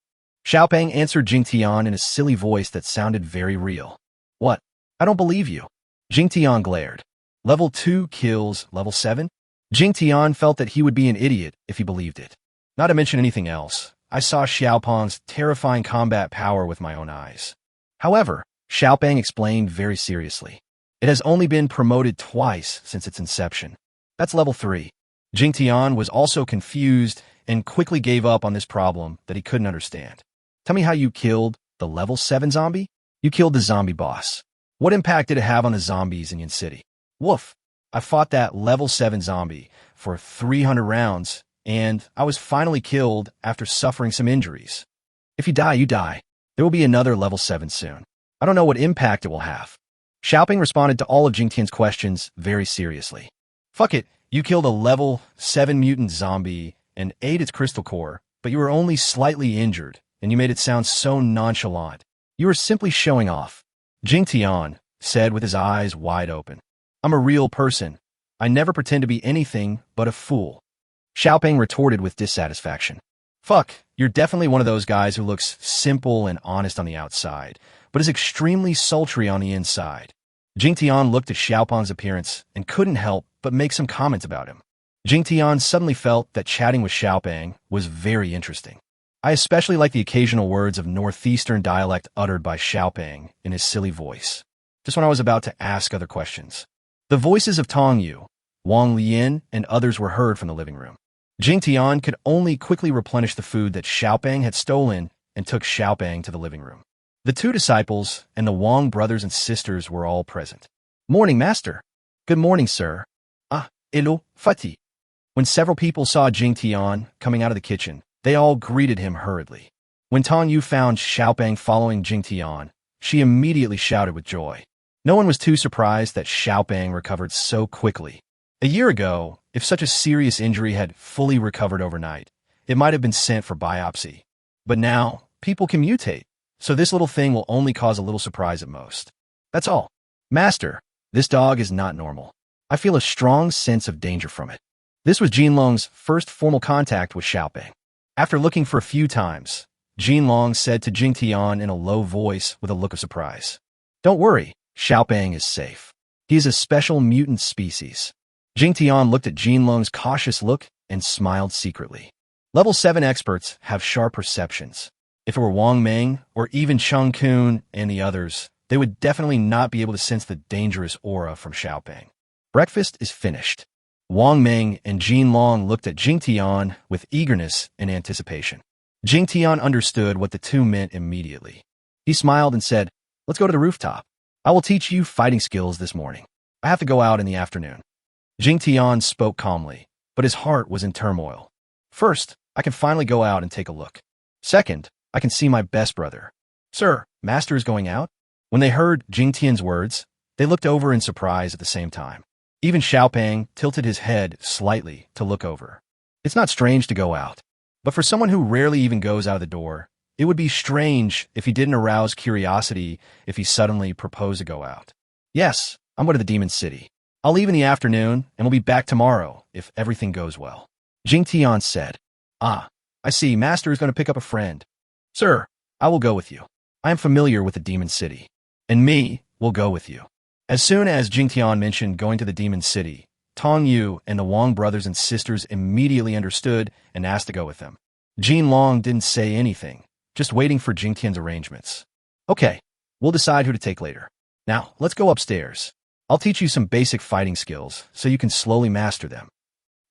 [SPEAKER 1] Xiaopeng answered Jingtian in a silly voice that sounded very real. What? I don't believe you. Jingtian glared. Level 2 kills level 7? Jingtian felt that he would be an idiot if he believed it. Not to mention anything else, I saw Xiaopeng's terrifying combat power with my own eyes. However, Xiaopeng explained very seriously. It has only been promoted twice since its inception. That's level 3. Jingtian was also confused and quickly gave up on this problem that he couldn't understand. Tell me how you killed the level 7 zombie? You killed the zombie boss. What impact did it have on the zombies in Yin City? Woof. I fought that level 7 zombie for 300 rounds, and I was finally killed after suffering some injuries. If you die, you die. There will be another level 7 soon. I don't know what impact it will have. Xiaopeng responded to all of Jingtian's questions very seriously. Fuck it, you killed a level 7 mutant zombie and ate its crystal core, but you were only slightly injured, and you made it sound so nonchalant. You were simply showing off. Jingtian said with his eyes wide open. I'm a real person. I never pretend to be anything but a fool. Xiaopeng retorted with dissatisfaction. Fuck, you're definitely one of those guys who looks simple and honest on the outside, but is extremely sultry on the inside. Jingtian looked at Xiaopeng's appearance and couldn't help but make some comments about him. Jingtian suddenly felt that chatting with Xiaopeng was very interesting. I especially like the occasional words of northeastern dialect uttered by Xiaopeng in his silly voice, just when I was about to ask other questions. The voices of Tong Yu, Wong, Leian, and others were heard from the living room. Jingtian could only quickly replenish the food that Xiaopeng had stolen and took Xiaopeng to the living room. The 2 disciples and the Wong brothers and sisters were all present. Morning, master. Good morning, sir. Ah, hello, Fati. When several people saw Jingtian coming out of the kitchen, they all greeted him hurriedly. When Tong Yu found Xiaopeng following Jingtian, she immediately shouted with joy. No one was too surprised that Xiaopeng recovered so quickly. A year ago, if such a serious injury had fully recovered overnight, it might have been sent for biopsy. But now, people can mutate, so this little thing will only cause a little surprise at most. That's all. Master, this dog is not normal. I feel a strong sense of danger from it. This was Jinlong's first formal contact with Xiaopeng. After looking for a few times, Jinlong said to Jingtian in a low voice with a look of surprise. Don't worry, Xiaopeng is safe. He is a special mutant species. Jingtian looked at Jinlong's cautious look and smiled secretly. Level 7 experts have sharp perceptions. If it were Wong Ming or even Chungkun and the others, they would definitely not be able to sense the dangerous aura from Xiaopeng. Breakfast is finished. Wong Ming and Jinlong looked at Jingtian with eagerness and anticipation. Jingtian understood what the 2 meant immediately. He smiled and said, Let's go to the rooftop. I will teach you fighting skills this morning. I have to go out in the afternoon. Jingtian spoke calmly, but his heart was in turmoil. First, I can finally go out and take a look. Second, I can see my best brother. Sir, master is going out? When they heard Jingtian's words, they looked over in surprise at the same time. Even Xiaopeng tilted his head slightly to look over. It's not strange to go out, but for someone who rarely even goes out of the door, it would be strange if he didn't arouse curiosity if he suddenly proposed to go out. Yes, I'm going to the Demon City. I'll leave in the afternoon and we'll be back tomorrow if everything goes well. Jingtian said. Ah, I see, master is going to pick up a friend. Sir, I will go with you. I am familiar with the Demon City. And me will go with you. As soon as Jingtian mentioned going to the Demon City, Tong Yu and the Wong brothers and sisters immediately understood and asked to go with them. Jinlong didn't say anything, just waiting for Jingtian's arrangements. Okay, we'll decide who to take later. Now, let's go upstairs. I'll teach you some basic fighting skills so you can slowly master them.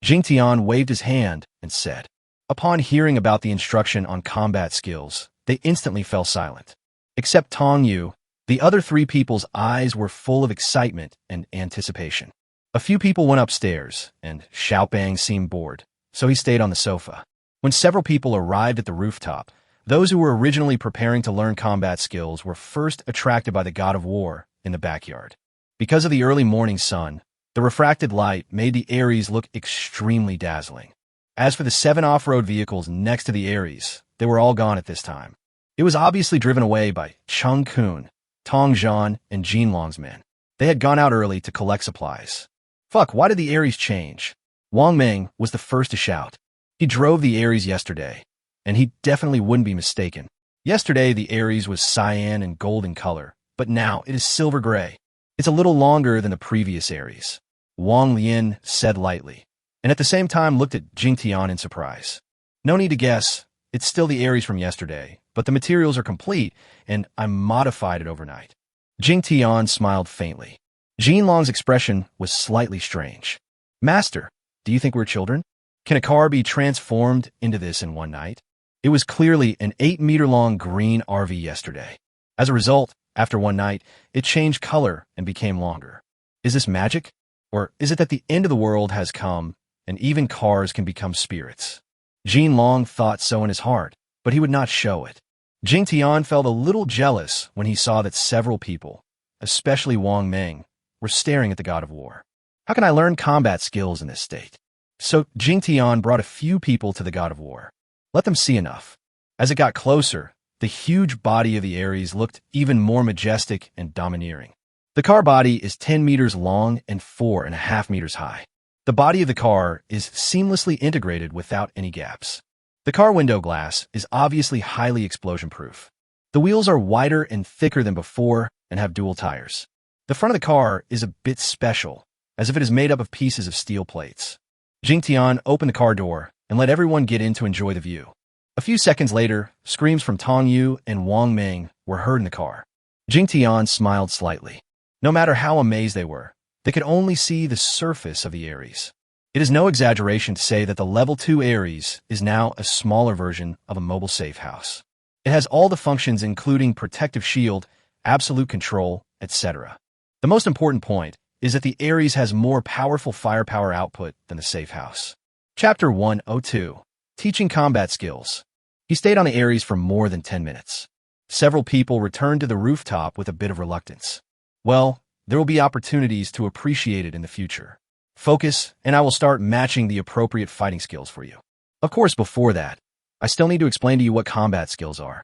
[SPEAKER 1] Jingtian waved his hand and said. Upon hearing about the instruction on combat skills, they instantly fell silent. Except Tong Yu, The other three people's eyes were full of excitement and anticipation. A few people went upstairs, and Xiaobang seemed bored, so he stayed on the sofa. When several people arrived at the rooftop, those who were originally preparing to learn combat skills were first attracted by the god of war in the backyard. Because of the early morning sun, the refracted light made the Aries look extremely dazzling. As for the 7 off-road vehicles next to the Aries, they were all gone at this time. It was obviously driven away by Chungkun, Tong Yu, and Jinlong's men. They had gone out early to collect supplies. Fuck, why did the Aries change? Wong Ming was the first to shout. He drove the Aries yesterday, and he definitely wouldn't be mistaken. Yesterday, the Aries was cyan and gold in color, but now it is silver gray. It's a little longer than the previous Aries. Wang Lian said lightly, and at the same time looked at Jingtian in surprise. No need to guess, it's still the Aries from yesterday, but the materials are complete, and I modified it overnight. Jingtian smiled faintly. Jinlong's expression was slightly strange. Master, do you think we're children? Can a car be transformed into this in one night? It was clearly an 8-meter-long green RV yesterday. As a result, after one night, it changed color and became longer. Is this magic? Or is it that the end of the world has come, and even cars can become spirits? Jinlong thought so in his heart, but he would not show it. Jingtian felt a little jealous when he saw that several people, especially Wang Ming, were staring at the god of war. How can I learn combat skills in this state? So Jingtian brought a few people to the god of war. Let them see enough. As it got closer, the huge body of the Aries looked even more majestic and domineering. The car body is 10 meters long and 4.5 meters high. The body of the car is seamlessly integrated without any gaps. The car window glass is obviously highly explosion-proof. The wheels are wider and thicker than before and have dual tires. The front of the car is a bit special, as if it is made up of pieces of steel plates. Jingtian opened the car door and let everyone get in to enjoy the view. A few seconds later, screams from Tong Yu and Wang Ming were heard in the car. Jingtian smiled slightly. No matter how amazed they were, they could only see the surface of the Aries. It is no exaggeration to say that the level 2 Aries is now a smaller version of a mobile safe house. It has all the functions including protective shield, absolute control, etc. The most important point is that the Aries has more powerful firepower output than the safe house. Chapter 102. Teaching Combat Skills. He stayed on the Aries for more than 10 minutes. Several people returned to the rooftop with a bit of reluctance. Well, there will be opportunities to appreciate it in the future. Focus, and I will start matching the appropriate fighting skills for you. Of course, before that, I still need to explain to you what combat skills are.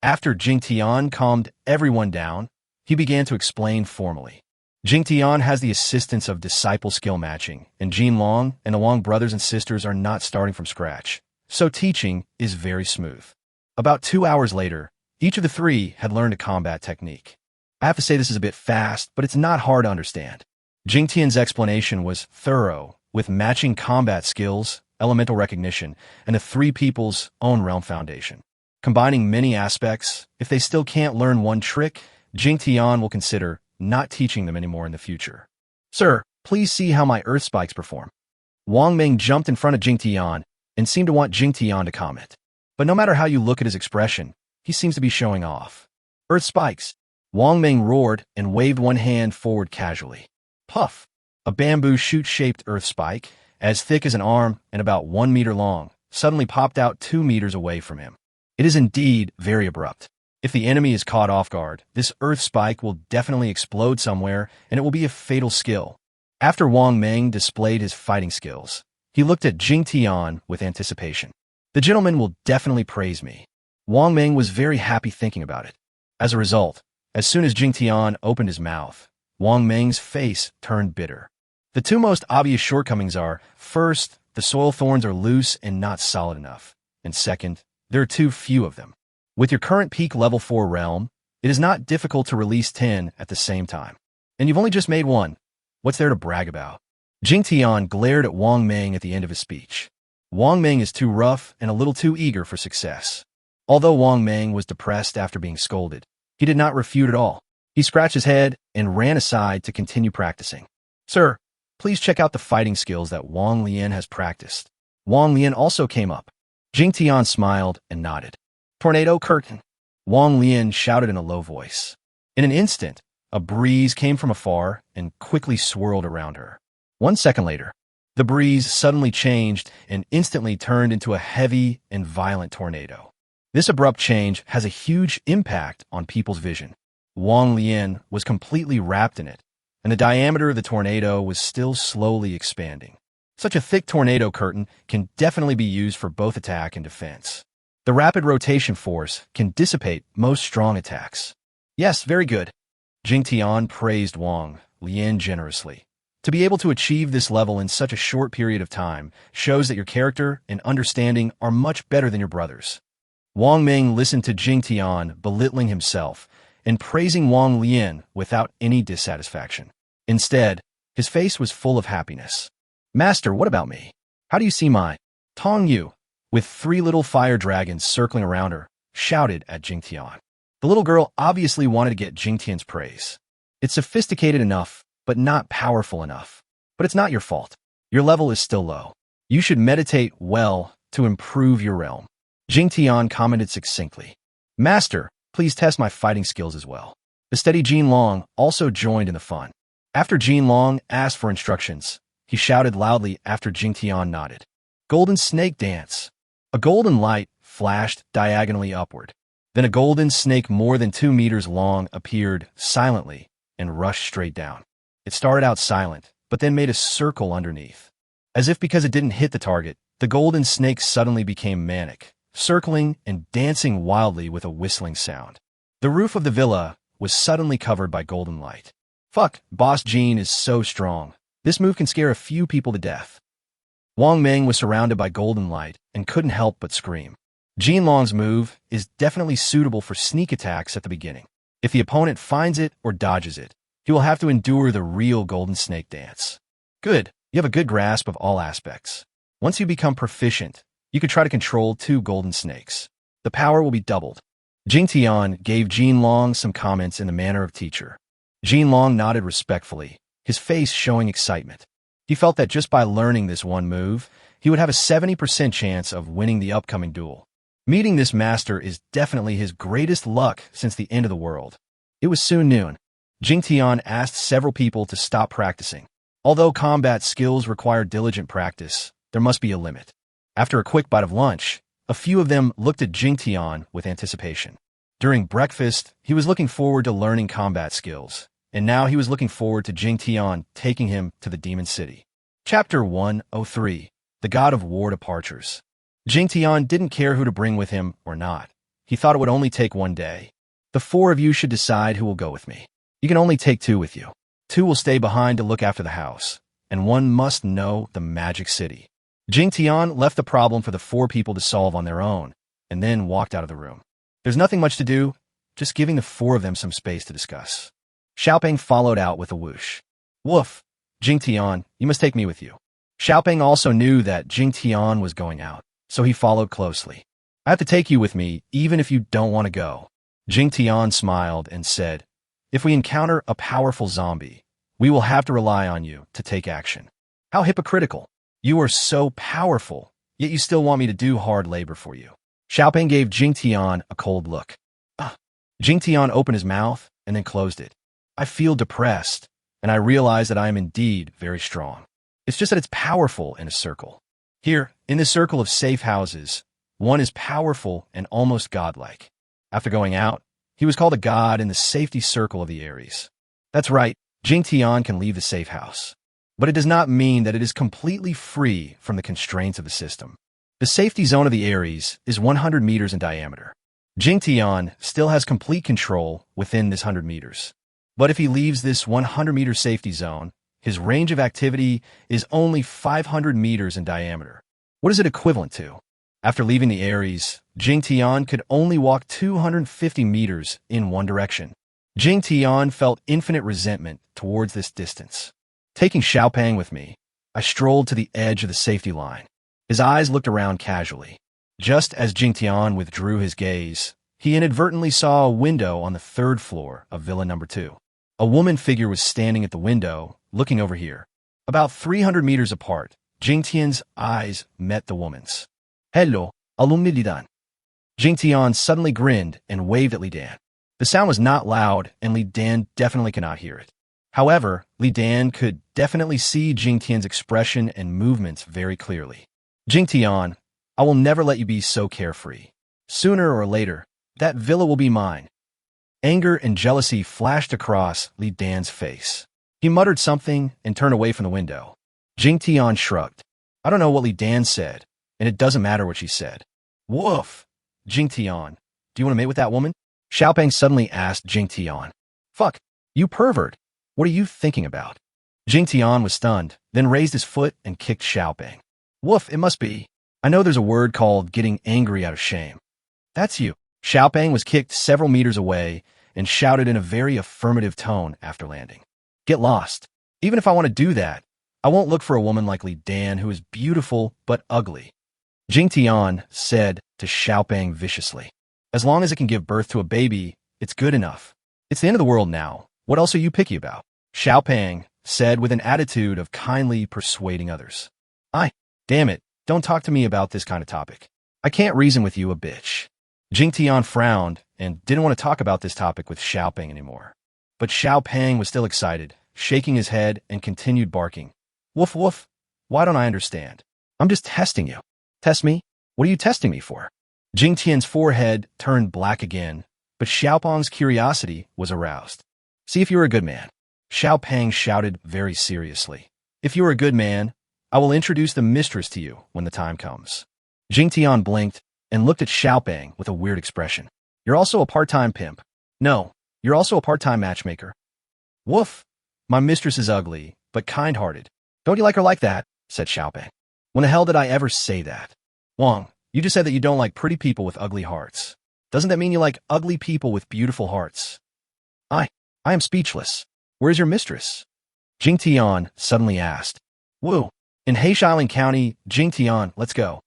[SPEAKER 1] After Jingtian calmed everyone down, he began to explain formally. Jingtian has the assistance of disciple skill matching, and Jinlong and the Wong brothers and sisters are not starting from scratch, so teaching is very smooth. About 2 hours later, each of the three had learned a combat technique. I have to say this is a bit fast, but it's not hard to understand. Jingtian's explanation was thorough, with matching combat skills, elemental recognition, and the three people's own realm foundation. Combining many aspects, if they still can't learn one trick, Jingtian will consider not teaching them anymore in the future. Sir, please see how my earth spikes perform. Wang Ming jumped in front of Jingtian and seemed to want Jingtian to comment. But no matter how you look at his expression, he seems to be showing off. Earth spikes. Wang Ming roared and waved one hand forward casually. Puff! A bamboo shoot-shaped earth spike, as thick as an arm and about 1 meter long, suddenly popped out 2 meters away from him. It is indeed very abrupt. If the enemy is caught off guard, this earth spike will definitely explode somewhere, and it will be a fatal skill. After Wang Ming displayed his fighting skills, he looked at Jingtian with anticipation. The gentleman will definitely praise me. Wang Ming was very happy thinking about it. As a result, as soon as Jingtian opened his mouth, Wang Ming's face turned bitter. The two most obvious shortcomings are, first, the soil thorns are loose and not solid enough, and second, there are too few of them. With your current peak level 4 realm, it is not difficult to release 10 at the same time. And you've only just made one. What's there to brag about? Jingtian glared at Wang Ming at the end of his speech. Wang Ming is too rough and a little too eager for success. Although Wang Ming was depressed after being scolded, he did not refute at all. He scratched his head and ran aside to continue practicing. Sir, please check out the fighting skills that Wang Lian has practiced. Wang Lian also came up. Jingtian smiled and nodded. Tornado curtain. Wang Lian shouted in a low voice. In an instant, a breeze came from afar and quickly swirled around her. 1 second later, the breeze suddenly changed and instantly turned into a heavy and violent tornado. This abrupt change has a huge impact on people's vision. Wong Leian was completely wrapped in it, and the diameter of the tornado was still slowly expanding. Such a thick tornado curtain can definitely be used for both attack and defense. The rapid rotation force can dissipate most strong attacks. Yes, very good. Jingtian praised Wong Leian generously. To be able to achieve this level in such a short period of time shows that your character and understanding are much better than your brother's. Wong Ming listened to Jingtian belittling himself and praising Wong Leian without any dissatisfaction. Instead, his face was full of happiness. Master, what about me? How do you see my Tong Yu, with 3 little fire dragons circling around her, shouted at Jingtian. The little girl obviously wanted to get Jingtian's praise. It's sophisticated enough, but not powerful enough. But it's not your fault. Your level is still low. You should meditate well to improve your realm. Jingtian commented succinctly. Master, please test my fighting skills as well. The steady Jin Long also joined in the fun. After Jin Long asked for instructions, he shouted loudly after Jingtian nodded. Golden snake dance. A golden light flashed diagonally upward. Then a golden snake more than 2 meters long appeared silently and rushed straight down. It started out silent, but then made a circle underneath. As if because it didn't hit the target, the golden snake suddenly became manic, circling and dancing wildly with a whistling sound. The roof of the villa was suddenly covered by golden light. Fuck, Boss Jean is so strong. This move can scare a few people to death. Wong Ming was surrounded by golden light and couldn't help but scream. Jin Long's move is definitely suitable for sneak attacks at the beginning. If the opponent finds it or dodges it, he will have to endure the real golden snake dance. Good, you have a good grasp of all aspects. Once you become proficient, you could try to control 2 golden snakes. The power will be doubled. Jingtian gave Jin Long some comments in the manner of teacher. Jin Long nodded respectfully, his face showing excitement. He felt that just by learning this one move, he would have a 70% chance of winning the upcoming duel. Meeting this master is definitely his greatest luck since the end of the world. It was soon noon. Jingtian asked several people to stop practicing. Although combat skills require diligent practice, there must be a limit. After a quick bite of lunch, a few of them looked at Jingtian with anticipation. During breakfast, he was looking forward to learning combat skills, and now he was looking forward to Jingtian taking him to the Demon City. Chapter 103, The God of War Departures. Jingtian didn't care who to bring with him or not. He thought it would only take 1 day. The 4 of you should decide who will go with me. You can only take 2 with you. 2 will stay behind to look after the house, and 1 must know the Magic City. Jingtian left the problem for the 4 people to solve on their own, and then walked out of the room. There's nothing much to do, just giving the 4 of them some space to discuss. Xiaoping followed out with a whoosh. Woof! Jingtian, you must take me with you. Xiaoping also knew that Jingtian was going out, so he followed closely. I have to take you with me, even if you don't want to go. Jingtian smiled and said, if we encounter a powerful zombie, we will have to rely on you to take action. How hypocritical. You are so powerful, yet you still want me to do hard labor for you. Xiaoping gave Jingtian a cold look. Jingtian opened his mouth and then closed it. I feel depressed, and I realize that I am indeed very strong. It's just that it's powerful in a circle. Here, in this circle of safe houses, 1 is powerful and almost godlike. After going out, he was called a god in the safety circle of the Aries. That's right, Jingtian can leave the safe house. But it does not mean that it is completely free from the constraints of the system. The safety zone of the Aries is 100 meters in diameter. Jingtian still has complete control within this 100 meters. But if he leaves this 100-meter safety zone, his range of activity is only 500 meters in diameter. What is it equivalent to? After leaving the Aries, Jingtian could only walk 250 meters in one direction. Jingtian felt infinite resentment towards this distance. Taking Xiaoping with me, I strolled to the edge of the safety line. His eyes looked around casually. Just as Jingtian withdrew his gaze, he inadvertently saw a window on the 3rd floor of Villa Number 2. A woman figure was standing at the window, looking over here. About 300 meters apart, Jingtian's eyes met the woman's. Hello, alumni Lidan. Jingtian suddenly grinned and waved at Lidan. The sound was not loud, and Li Dan definitely could not hear it. However, Li Dan could definitely see Jingtian's expression and movements very clearly. Jingtian, I will never let you be so carefree. Sooner or later, that villa will be mine. Anger and jealousy flashed across Li Dan's face. He muttered something and turned away from the window. Jingtian shrugged. I don't know what Li Dan said, and it doesn't matter what she said. Woof! Jingtian, do you want to mate with that woman? Xiaopeng suddenly asked Jingtian. Fuck, you pervert. What are you thinking about? Jingtian was stunned, then raised his foot and kicked Xiaopeng. Woof, it must be. I know there's a word called getting angry out of shame. That's you. Xiaopeng was kicked several meters away and shouted in a very affirmative tone after landing. Get lost. Even if I want to do that, I won't look for a woman like Li Dan who is beautiful but ugly. Jingtian said to Xiaopeng viciously. As long as it can give birth to a baby, it's good enough. It's the end of the world now. What else are you picky about? Xiaopeng said with an attitude of kindly persuading others. Damn it, don't talk to me about this kind of topic. I can't reason with you a bitch. Jingtian frowned and didn't want to talk about this topic with Xiaopeng anymore. But Xiaopeng was still excited, shaking his head and continued barking. Woof woof, why don't I understand? I'm just testing you. Test me? What are you testing me for? Jingtian's forehead turned black again, but Xiaopeng's curiosity was aroused. See if you're a good man. Xiaopeng shouted very seriously. If you're a good man, I will introduce the mistress to you when the time comes. Jingtian blinked and looked at Xiaopeng with a weird expression. You're also a part-time pimp. No, you're also a part-time matchmaker. Woof! My mistress is ugly, but kind-hearted. Don't you like her like that? Said Xiaopeng. When the hell did I ever say that? Wong, you just said that you don't like pretty people with ugly hearts. Doesn't that mean you like ugly people with beautiful hearts? I am speechless. Where's your mistress? Jingtian suddenly asked. Woo! In Heishiling County, Jingtian, let's go.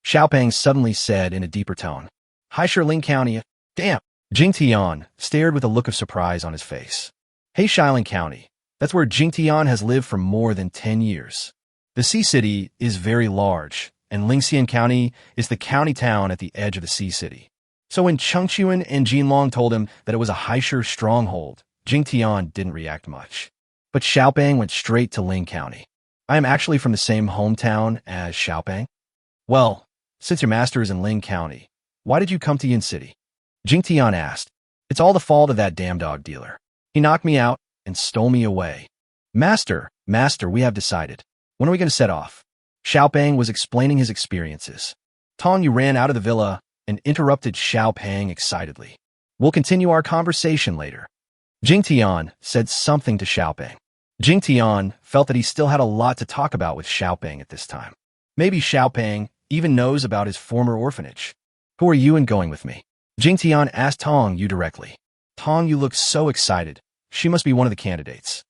[SPEAKER 1] Xiaopeng suddenly said in a deeper tone. Heishiling County, damn! Jingtian stared with a look of surprise on his face. Heishiling County, that's where Jingtian has lived for more than 10 years. The sea city is very large, and Lingxian County is the county town at the edge of the sea city. So when Chungchuan and Jinlong told him that it was a Heisher stronghold, Jingtian didn't react much. But Xiaopeng went straight to Ling County. I am actually from the same hometown as Xiaopeng. Well, since your master is in Ling County, why did you come to Yin City? Jingtian asked. It's all the fault of that damn dog dealer. He knocked me out and stole me away. Master, we have decided. When are we going to set off? Xiaopeng was explaining his experiences. Tong Yu ran out of the villa and interrupted Xiaopeng excitedly. We'll continue our conversation later. Jingtian said something to Xiaopeng. Jingtian felt that he still had a lot to talk about with Xiaopeng at this time. Maybe Xiaopeng even knows about his former orphanage. Who are you and going with me? Jingtian asked Tong Yu directly. Tong Yu looked so excited. She must be one of the candidates.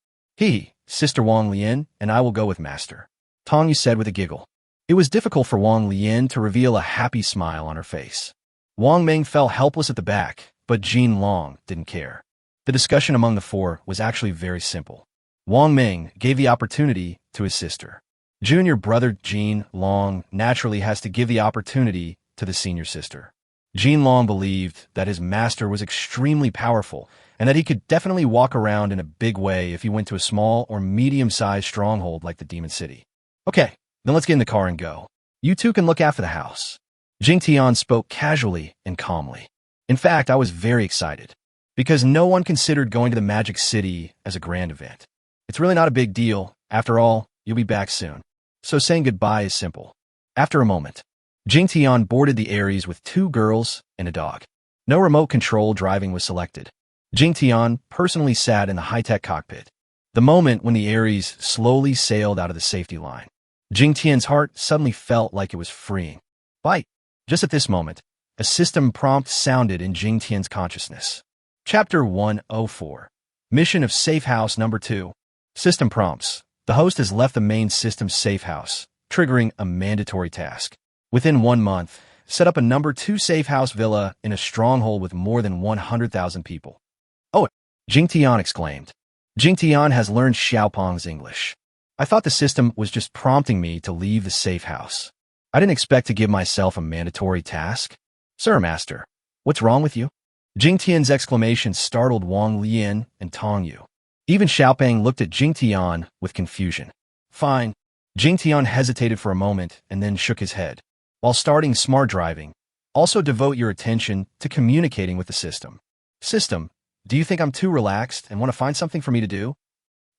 [SPEAKER 1] Sister Wong Lian, and I will go with Master. Tong Yu said with a giggle. It was difficult for Wong Lian to reveal a happy smile on her face. Wong Ming fell helpless at the back, but Jin Long didn't care. The discussion among the four was actually very simple. Wong Ming gave the opportunity to his sister. Junior brother Jin Long naturally has to give the opportunity to the senior sister. Jin Long believed that his master was extremely powerful and that he could definitely walk around in a big way if he went to a small or medium-sized stronghold like the Demon City. Okay, then let's get in the car and go. You two can look after the house. Jingtian spoke casually and calmly. In fact, I was very excited because no one considered going to the Magic City as a grand event. It's really not a big deal. After all, you'll be back soon. So saying goodbye is simple. After a moment, Jingtian boarded the Aries with 2 girls and a dog. No remote control driving was selected. Jingtian personally sat in the high-tech cockpit. The moment when the Aries slowly sailed out of the safety line, Jingtian's heart suddenly felt like it was freeing. Bite! Just at this moment, a system prompt sounded in Jingtian's consciousness. Chapter 104. Mission of Safe House Number 2. System prompts. The host has left the main system safe house, triggering a mandatory task. Within 1 month, set up a number 2 safe house villa in a stronghold with more than 100,000 people. Oh, Jingtian exclaimed. Jingtian has learned Xiaopeng's English. I thought the system was just prompting me to leave the safe house. I didn't expect to give myself a mandatory task. Sir, Master, what's wrong with you? Jingtian's exclamation startled Wong, Leian, and Tong Yu. Even Xiaopeng looked at Jingtian with confusion. Fine. Jingtian hesitated for a moment and then shook his head. While starting smart driving, also devote your attention to communicating with the system. System, do you think I'm too relaxed and want to find something for me to do?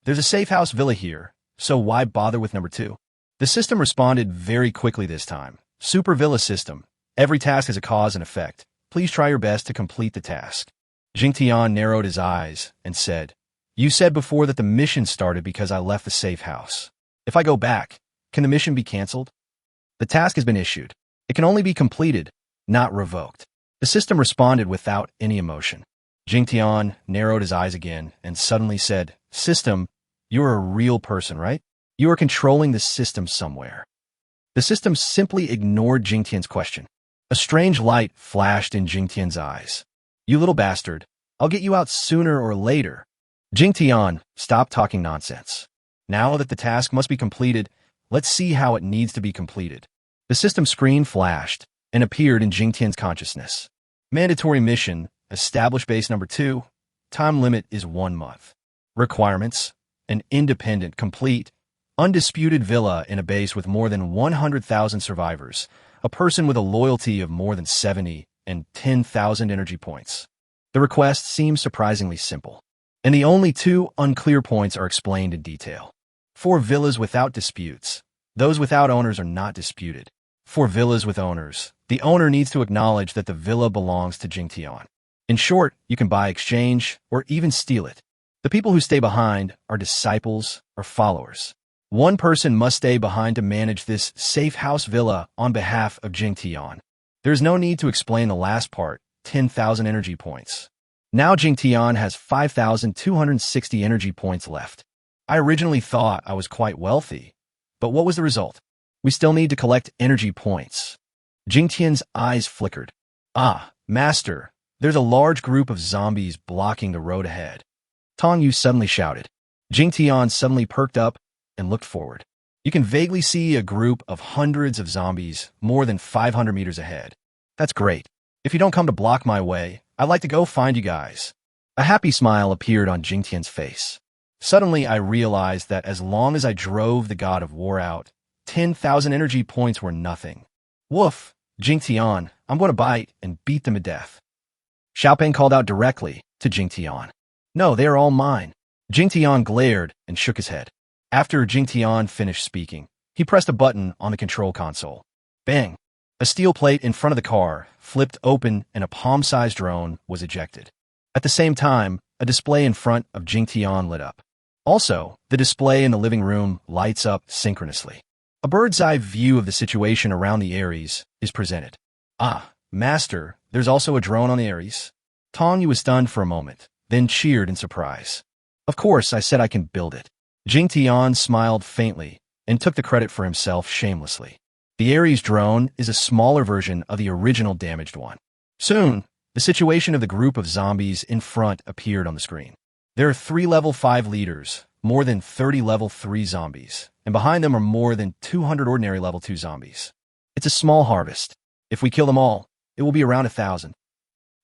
[SPEAKER 1] There's a safe house villa here, so why bother with number 2? The system responded very quickly this time. Super Villa System. Every task has a cause and effect. Please try your best to complete the task. Jingtian narrowed his eyes and said, You said before that the mission started because I left the safe house. If I go back, can the mission be cancelled? The task has been issued. It can only be completed, not revoked. The system responded without any emotion. Jingtian narrowed his eyes again and suddenly said, System, you're a real person, right? You are controlling the system somewhere. The system simply ignored Jingtian's question. A strange light flashed in Jingtian's eyes. You little bastard, I'll get you out sooner or later. Jingtian, stop talking nonsense. Now that the task must be completed, let's see how it needs to be completed. The system screen flashed and appeared in Jingtian's consciousness. Mandatory mission, establish base number 2. Time limit is 1 month. Requirements, an independent, complete, undisputed villa in a base with more than 100,000 survivors, a person with a loyalty of more than 70 and 10,000 energy points. The request seems surprisingly simple, and the only 2 unclear points are explained in detail. 4 villas without disputes. Those without owners are not disputed. 4 villas with owners. The owner needs to acknowledge that the villa belongs to Jingtian. In short, you can buy, exchange, or even steal it. The people who stay behind are disciples or followers. 1 person must stay behind to manage this safe house villa on behalf of Jingtian. There is no need to explain the last part, 10,000 energy points. Now Jingtian has 5,260 energy points left. I originally thought I was quite wealthy, but what was the result? We still need to collect energy points. Jingtian's eyes flickered. Ah, master, there's a large group of zombies blocking the road ahead. Tong Yu suddenly shouted. Jingtian suddenly perked up and looked forward. You can vaguely see a group of hundreds of zombies more than 500 meters ahead. That's great. If you don't come to block my way, I'd like to go find you guys. A happy smile appeared on Jingtian's face. Suddenly, I realized that as long as I drove the god of war out, 10,000 energy points were nothing. Woof, Jingtian, I'm going to bite and beat them to death. Xiaopeng called out directly to Jingtian. No, they are all mine. Jingtian glared and shook his head. After Jingtian finished speaking, he pressed a button on the control console. Bang! A steel plate in front of the car flipped open and a palm-sized drone was ejected. At the same time, a display in front of Jingtian lit up. Also, the display in the living room lights up synchronously. A bird's-eye view of the situation around the Aries is presented. Ah, master, there's also a drone on the Aries? Tong Yu was stunned for a moment, then cheered in surprise. Of course, I said I can build it. Jingtian smiled faintly and took the credit for himself shamelessly. The Aries drone is a smaller version of the original damaged one. Soon, the situation of the group of zombies in front appeared on the screen. There are 3 level 5 leaders, more than 30 level 3 zombies, and behind them are more than 200 ordinary level 2 zombies. It's a small harvest. If we kill them all, it will be around 1,000.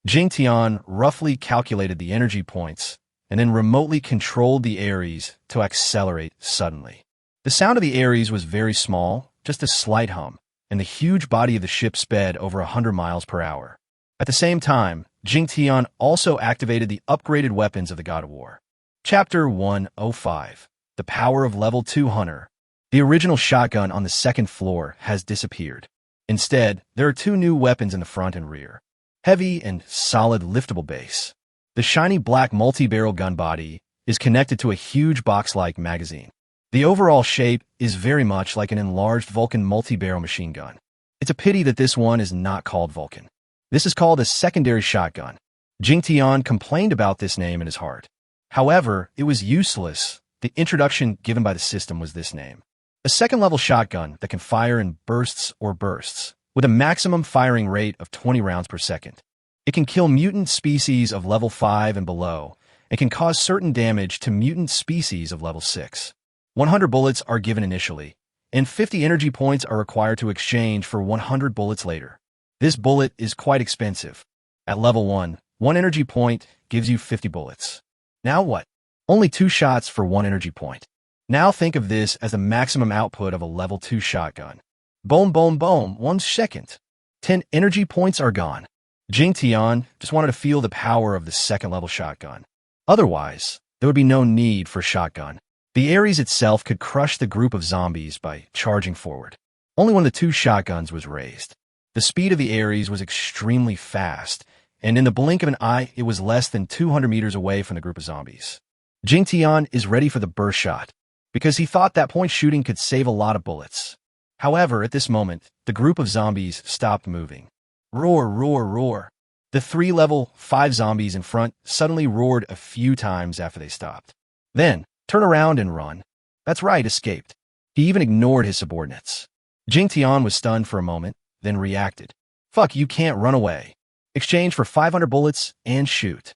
[SPEAKER 1] Jingtian roughly calculated the energy points and then remotely controlled the Aries to accelerate suddenly. The sound of the Aries was very small, just a slight hum, and the huge body of the ship sped over 100 miles per hour. At the same time, Jingtian also activated the upgraded weapons of the God of War. Chapter 105. The Power of Level 2 Hunter. The original shotgun on the 2nd floor has disappeared. Instead, there are 2 new weapons in the front and rear. Heavy and solid liftable base. The shiny black multi-barrel gun body is connected to a huge box-like magazine. The overall shape is very much like an enlarged Vulcan multi-barrel machine gun. It's a pity that this one is not called Vulcan. This is called a secondary shotgun. Jingtian complained about this name in his heart. However, it was useless. The introduction given by the system was this name. A second-level shotgun that can fire in bursts, with a maximum firing rate of 20 rounds per second. It can kill mutant species of level 5 and below, and can cause certain damage to mutant species of level 6. 100 bullets are given initially, and 50 energy points are required to exchange for 100 bullets later. This bullet is quite expensive. At level 1, 1 energy point gives you 50 bullets. Now what? Only 2 shots for 1 energy point. Now think of this as the maximum output of a level 2 shotgun. Boom, boom, boom, 1 second. 10 energy points are gone. Jingtian just wanted to feel the power of the second level shotgun. Otherwise, there would be no need for shotgun. The Aries itself could crush the group of zombies by charging forward. Only one of the 2 shotguns was raised. The speed of the Aries was extremely fast, and in the blink of an eye, it was less than 200 meters away from the group of zombies. Jingtian is ready for the burst shot, because he thought that point shooting could save a lot of bullets. However, at this moment, the group of zombies stopped moving. Roar, roar, roar. The 3 level 5 zombies in front suddenly roared a few times after they stopped. Then, turn around and run. That's right, escaped. He even ignored his subordinates. Jingtian was stunned for a moment, then reacted. Fuck, you can't run away. Exchange for 500 bullets and shoot.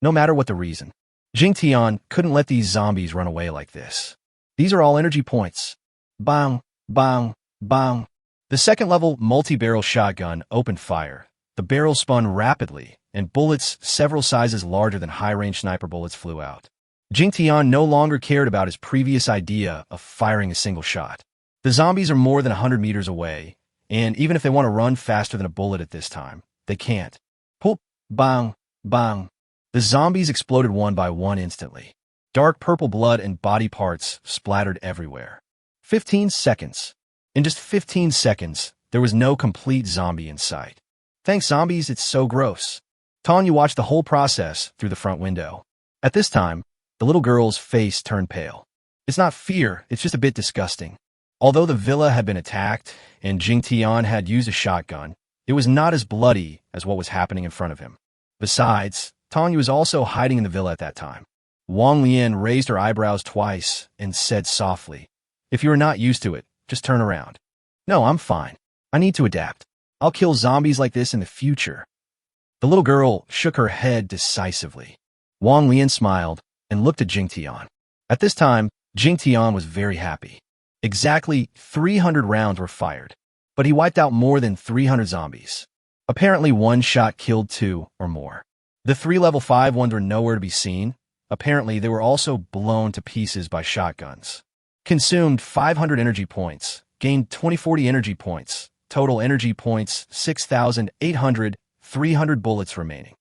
[SPEAKER 1] No matter what the reason, Jingtian couldn't let these zombies run away like this. These are all energy points. Bang, bang, bang. The second level multi-barrel shotgun opened fire. The barrel spun rapidly, and bullets several sizes larger than high-range sniper bullets flew out. Jingtian no longer cared about his previous idea of firing a single shot. The zombies are more than 100 meters away, and even if they want to run faster than a bullet at this time, they can't. Poop, bang, bang. The zombies exploded one by one instantly. Dark purple blood and body parts splattered everywhere. 15 seconds. In just 15 seconds, there was no complete zombie in sight. Thanks, zombies, it's so gross. Tong Yu watched the whole process through the front window. At this time, the little girl's face turned pale. It's not fear, it's just a bit disgusting. Although the villa had been attacked and Jingtian had used a shotgun, it was not as bloody as what was happening in front of him. Besides, Tong Yu was also hiding in the villa at that time. Wong Leian raised her eyebrows twice and said softly, "If you are not used to it, just turn around." "No, I'm fine. I need to adapt. I'll kill zombies like this in the future." The little girl shook her head decisively. Wong Leian smiled and looked at Jingtian. At this time, Jingtian was very happy. Exactly 300 rounds were fired, but he wiped out more than 300 zombies. Apparently, 1 shot killed 2 or more. The 3 level 5 ones were nowhere to be seen. Apparently, they were also blown to pieces by shotguns. Consumed 500 energy points, gained 2040 energy points, total energy points 6,800, 300 bullets remaining.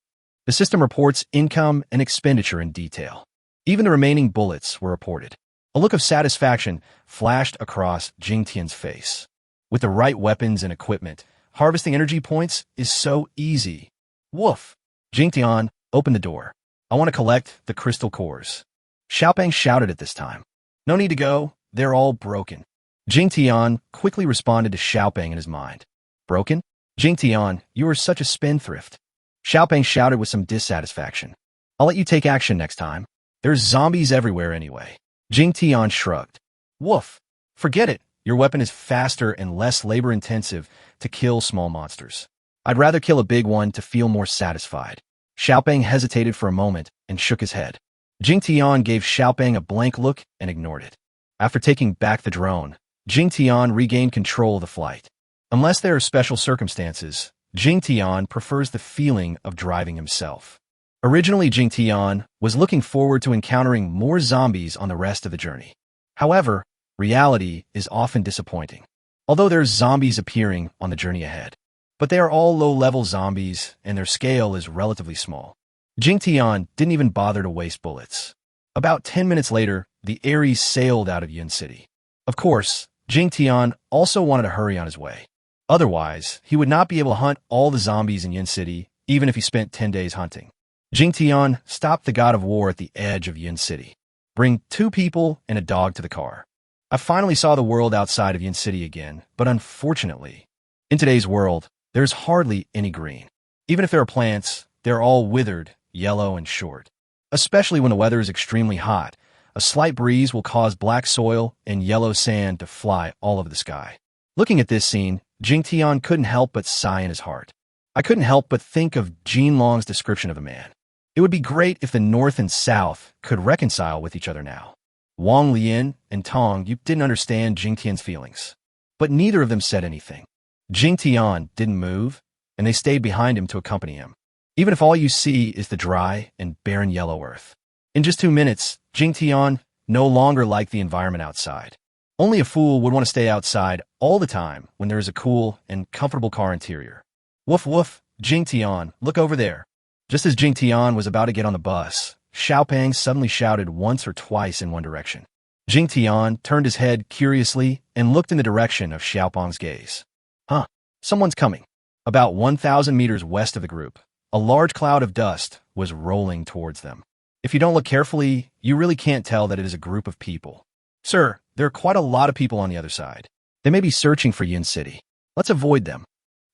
[SPEAKER 1] The system reports income and expenditure in detail. Even the remaining bullets were reported. A look of satisfaction flashed across Jingtian's face. With the right weapons and equipment, harvesting energy points is so easy. Woof! Jingtian opened the door. "I want to collect the crystal cores." Xiaopeng shouted at this time. "No need to go. They're all broken." Jingtian quickly responded to Xiaopeng in his mind. "Broken? Jingtian, you are such a spendthrift." Xiaopeng shouted with some dissatisfaction. "I'll let you take action next time. There's zombies everywhere anyway." Jingtian shrugged. "Woof. Forget it. Your weapon is faster and less labor-intensive to kill small monsters. I'd rather kill a big one to feel more satisfied." Xiaopeng hesitated for a moment and shook his head. Jingtian gave Xiaopeng a blank look and ignored it. After taking back the drone, Jingtian regained control of the flight. Unless there are special circumstances, Jingtian prefers the feeling of driving himself. Originally, Jingtian was looking forward to encountering more zombies on the rest of the journey. However, reality is often disappointing. Although there's zombies appearing on the journey ahead, but they are all low-level zombies and their scale is relatively small. Jingtian didn't even bother to waste bullets. About 10 minutes later, the Aries sailed out of Yuan City. Of course, Jingtian also wanted to hurry on his way. Otherwise, he would not be able to hunt all the zombies in Yuan City, even if he spent 10 days hunting. Jingtian stopped the god of war at the edge of Yuan City. "Bring 2 people and a dog to the car. I finally saw the world outside of Yuan City again, but unfortunately, in today's world, there's hardly any green. Even if there are plants, they're all withered, yellow, and short. Especially when the weather is extremely hot, a slight breeze will cause black soil and yellow sand to fly all over the sky." Looking at this scene, Jingtian couldn't help but sigh in his heart. I couldn't help but think of Jean Long's description of a man. It would be great if the North and South could reconcile with each other now. Wong Leian and Tong Yu didn't understand Jingtian's feelings, but neither of them said anything. Jingtian didn't move, and they stayed behind him to accompany him. even if all you see is the dry and barren yellow earth. In just 2 minutes, Jingtian no longer liked the environment outside. Only a fool would want to stay outside all the time when there is a cool and comfortable car interior. Woof woof, Jingtian, look over there. Just as Jingtian was about to get on the bus, Xiaopang suddenly shouted once or twice in one direction. Jingtian turned his head curiously and looked in the direction of Xiaopang's gaze. Huh, someone's coming. About 1,000 meters west of the group, a large cloud of dust was rolling towards them. If you don't look carefully, you really can't tell that it is a group of people. Sir, there are quite a lot of people on the other side. They may be searching for Yin City. Let's avoid them.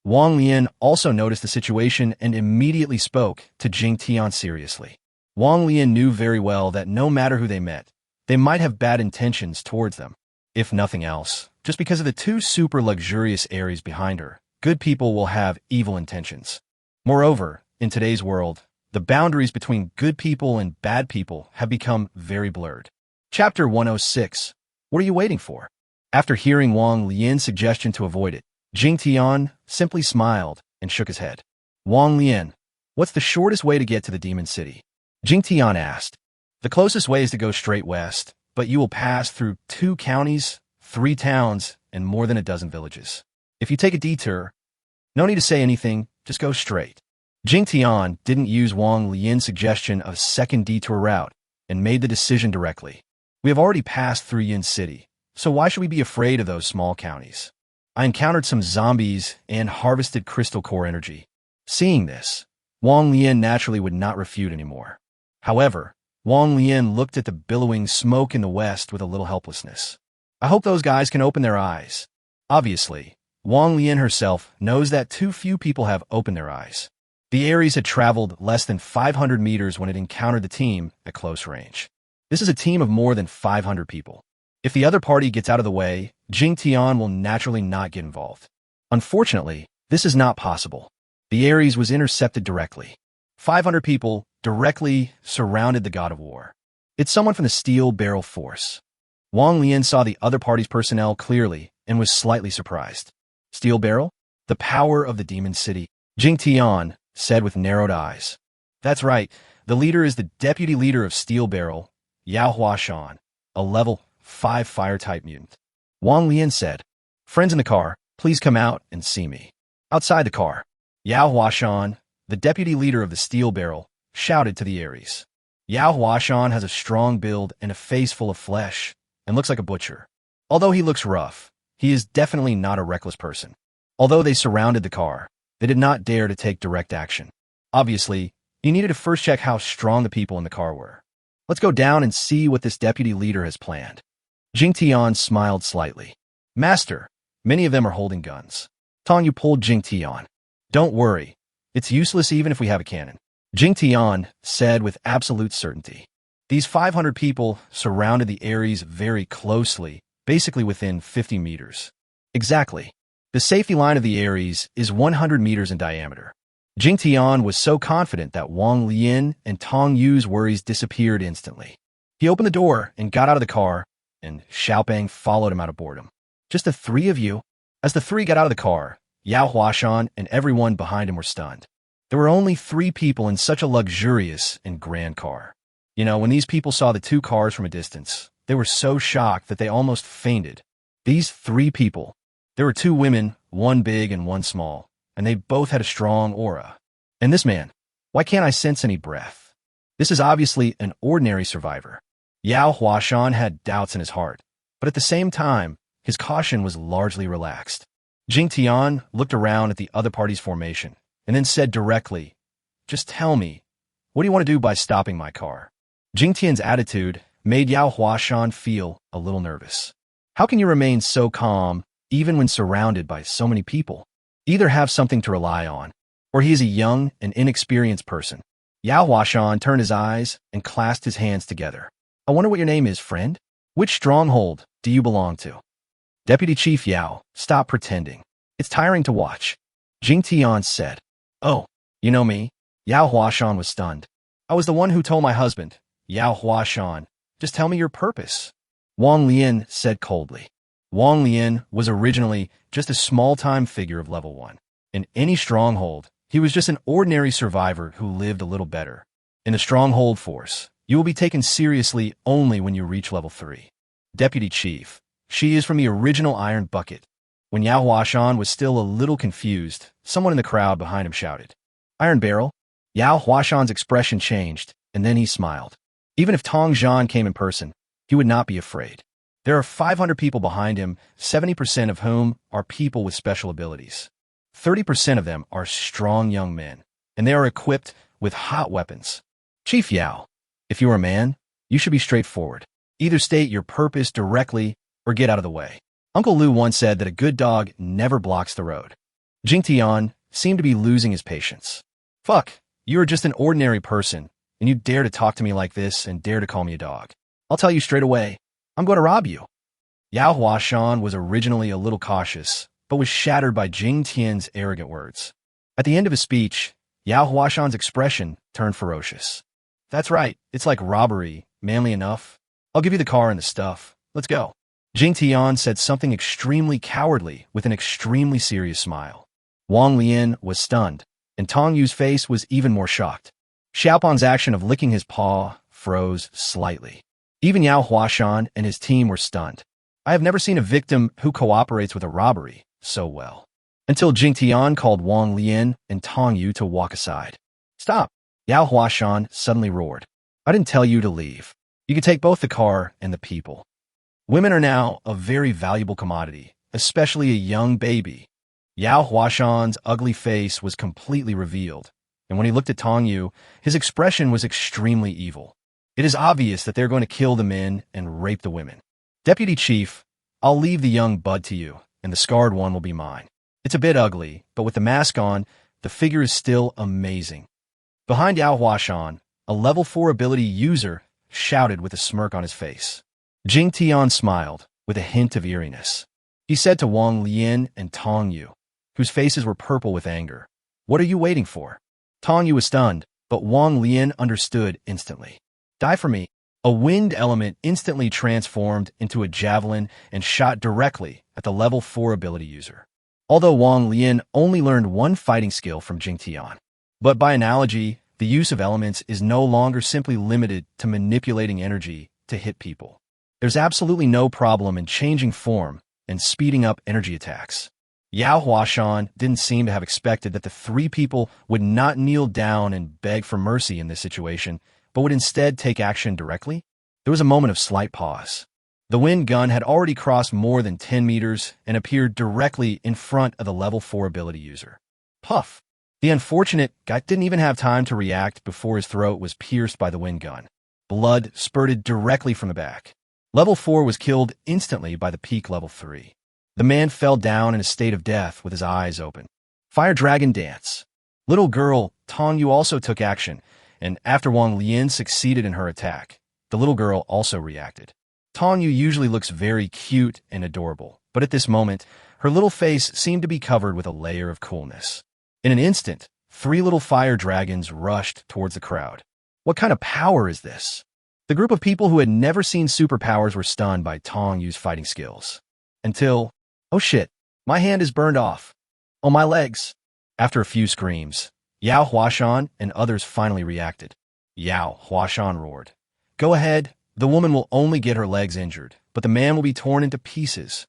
[SPEAKER 1] Wang Lian also noticed the situation and immediately spoke to Jingtian seriously. Wang Lian knew very well that no matter who they met, they might have bad intentions towards them. If nothing else, just because of the 2 super luxurious Aries behind her, good people will have evil intentions. Moreover, in today's world, the boundaries between good people and bad people have become very blurred. Chapter 106. What are you waiting for? After hearing Wang Lian's suggestion to avoid it, Jingtian simply smiled and shook his head. Wang Lian, what's the shortest way to get to the Demon City? Jingtian asked. The closest way is to go straight west, but you will pass through 2 counties, 3 towns, and more than a dozen villages. If you take a detour, no need to say anything, just go straight. Jingtian didn't use Wang Lian's suggestion of a second detour route and made the decision directly. We have already passed through Yin City, so why should we be afraid of those small counties? I encountered some zombies and harvested crystal core energy. Seeing this, Wang Lian naturally would not refute anymore. However, Wang Lian looked at the billowing smoke in the west with a little helplessness. I hope those guys can open their eyes. Obviously, Wang Lian herself knows that too few people have opened their eyes. The Aries had traveled less than 500 meters when it encountered the team at close range. This is a team of more than 500 people. If the other party gets out of the way, Jingtian will naturally not get involved. Unfortunately, this is not possible. The Aries was intercepted directly. 500 people directly surrounded the god of war. It's someone from the Steel Barrel Force. Wang Lian saw the other party's personnel clearly and was slightly surprised. Steel Barrel? The power of the Demon City, Jingtian said with narrowed eyes. That's right, the leader is the deputy leader of Steel Barrel, Yao Huashan, a level 5 fire-type mutant. Wang Lian said, friends in the car, please come out and see me. Outside the car, Yao Huashan, the deputy leader of the Steel Barrel, shouted to the Aries. Yao Huashan has a strong build and a face full of flesh, and looks like a butcher. Although he looks rough, he is definitely not a reckless person. Although they surrounded the car, they did not dare to take direct action. Obviously, you needed to first check how strong the people in the car were. Let's go down and see what this deputy leader has planned. Jingtian smiled slightly. Master, many of them are holding guns. Tong Yu pulled Jingtian. Don't worry, it's useless even if we have a cannon. Jingtian said with absolute certainty. These 500 people surrounded the Aries very closely, basically within 50 meters. Exactly. The safety line of the Aries is 100 meters in diameter. Jingtian was so confident that Wang Lian and Tong Yu's worries disappeared instantly. He opened the door and got out of the car, and Xiaopang followed him out of boredom. Just the 3 of you? As the 3 got out of the car, Yao Huashan and everyone behind him were stunned. There were only 3 people in such a luxurious and grand car. You know, when these people saw the 2 cars from a distance, they were so shocked that they almost fainted. These 3 people. There were 2 women, one big and one small, and they both had a strong aura. And this man, why can't I sense any breath? This is obviously an ordinary survivor. Yao Huashan had doubts in his heart, but at the same time, his caution was largely relaxed. Jingtian looked around at the other party's formation, and then said directly, just tell me, what do you want to do by stopping my car? Jingtian's attitude made Yao Huashan feel a little nervous. How can you remain so calm, even when surrounded by so many people? Either have something to rely on, or he is a young and inexperienced person. Yao Huashan turned his eyes and clasped his hands together. I wonder what your name is, friend? Which stronghold do you belong to? Deputy Chief Yao, stop pretending. It's tiring to watch. Jingtian said. Oh, you know me? Yao Huashan was stunned. I was the one who told my husband, Yao Huashan, just tell me your purpose. Wang Lian said coldly. Wang Lian was originally just a small-time figure of level 1. In any stronghold, He was just an ordinary survivor who lived a little better. In the Stronghold Force, you will be taken seriously only when you reach level 3. Deputy Chief. She is from the original Iron Bucket. When Yao Huashan was still a little confused, someone in the crowd behind him shouted, Iron Barrel? Yao Huashan's expression changed, and then he smiled. Even if Tong Zhan came in person, he would not be afraid. There are 500 people behind him, 70% of whom are people with special abilities. 30% of them are strong young men, and they are equipped with hot weapons. Chief Yao, if you are a man, you should be straightforward. Either state your purpose directly or get out of the way. Uncle Lu once said that a good dog never blocks the road. Jingtian seemed to be losing his patience. Fuck, you are just an ordinary person, and you dare to talk to me like this and dare to call me a dog. I'll tell you straight away, I'm going to rob you. Yao Huashan was originally a little cautious, but was shattered by Jingtian's arrogant words. At the end of his speech, Yao Huashan's expression turned ferocious. That's right, it's like robbery, manly enough. I'll give you the car and the stuff. Let's go. Jingtian said something extremely cowardly with an extremely serious smile. Wong Leian was stunned, and Tong Yu's face was even more shocked. Xiaopan's action of licking his paw froze slightly. Even Yao Huashan and his team were stunned. I have never seen a victim who cooperates with a robbery so well. Until Jingtian called Wong Leian and Tong Yu to walk aside. Stop! Yao Huashan suddenly roared. I didn't tell you to leave. You can take both the car and the people. Women are now a very valuable commodity, especially a young baby. Yao Huashan's ugly face was completely revealed, and when he looked at Tong Yu, his expression was extremely evil. It is obvious that they're going to kill the men and rape the women. Deputy Chief, I'll leave the young bud to you, and the scarred one will be mine. It's a bit ugly, but with the mask on, the figure is still amazing. Behind Yao Huashan, a level 4 ability user shouted with a smirk on his face. Jingtian smiled, with a hint of eeriness. He said to Wong Leian and Tong Yu, whose faces were purple with anger, What are you waiting for? Tong Yu was stunned, but Wong Leian understood instantly. Die for me. A wind element instantly transformed into a javelin and shot directly at the level 4 ability user. Although Wong Leian only learned one fighting skill from Jingtian. But by analogy, the use of elements is no longer simply limited to manipulating energy to hit people. There's absolutely no problem in changing form and speeding up energy attacks. Yao Huashan didn't seem to have expected that the 3 people would not kneel down and beg for mercy in this situation, but would instead take action directly. There was a moment of slight pause. The wind gun had already crossed more than 10 meters and appeared directly in front of the level 4 ability user. Puff! The unfortunate guy didn't even have time to react before his throat was pierced by the wind gun. Blood spurted directly from the back. Level 4 was killed instantly by the peak level 3. The man fell down in a state of death with his eyes open. Fire Dragon Dance. Little girl, Tong Yu also took action, and after Wong Leian succeeded in her attack, the little girl also reacted. Tong Yu usually looks very cute and adorable, but at this moment, her little face seemed to be covered with a layer of coolness. In an instant, 3 little fire dragons rushed towards the crowd. What kind of power is this? The group of people who had never seen superpowers were stunned by Tong Yu's fighting skills. Until, oh shit, my hand is burned off. Oh, my legs. After a few screams, Yao Huashan and others finally reacted. Yao Huashan roared. Go ahead, the woman will only get her legs injured, but the man will be torn into pieces.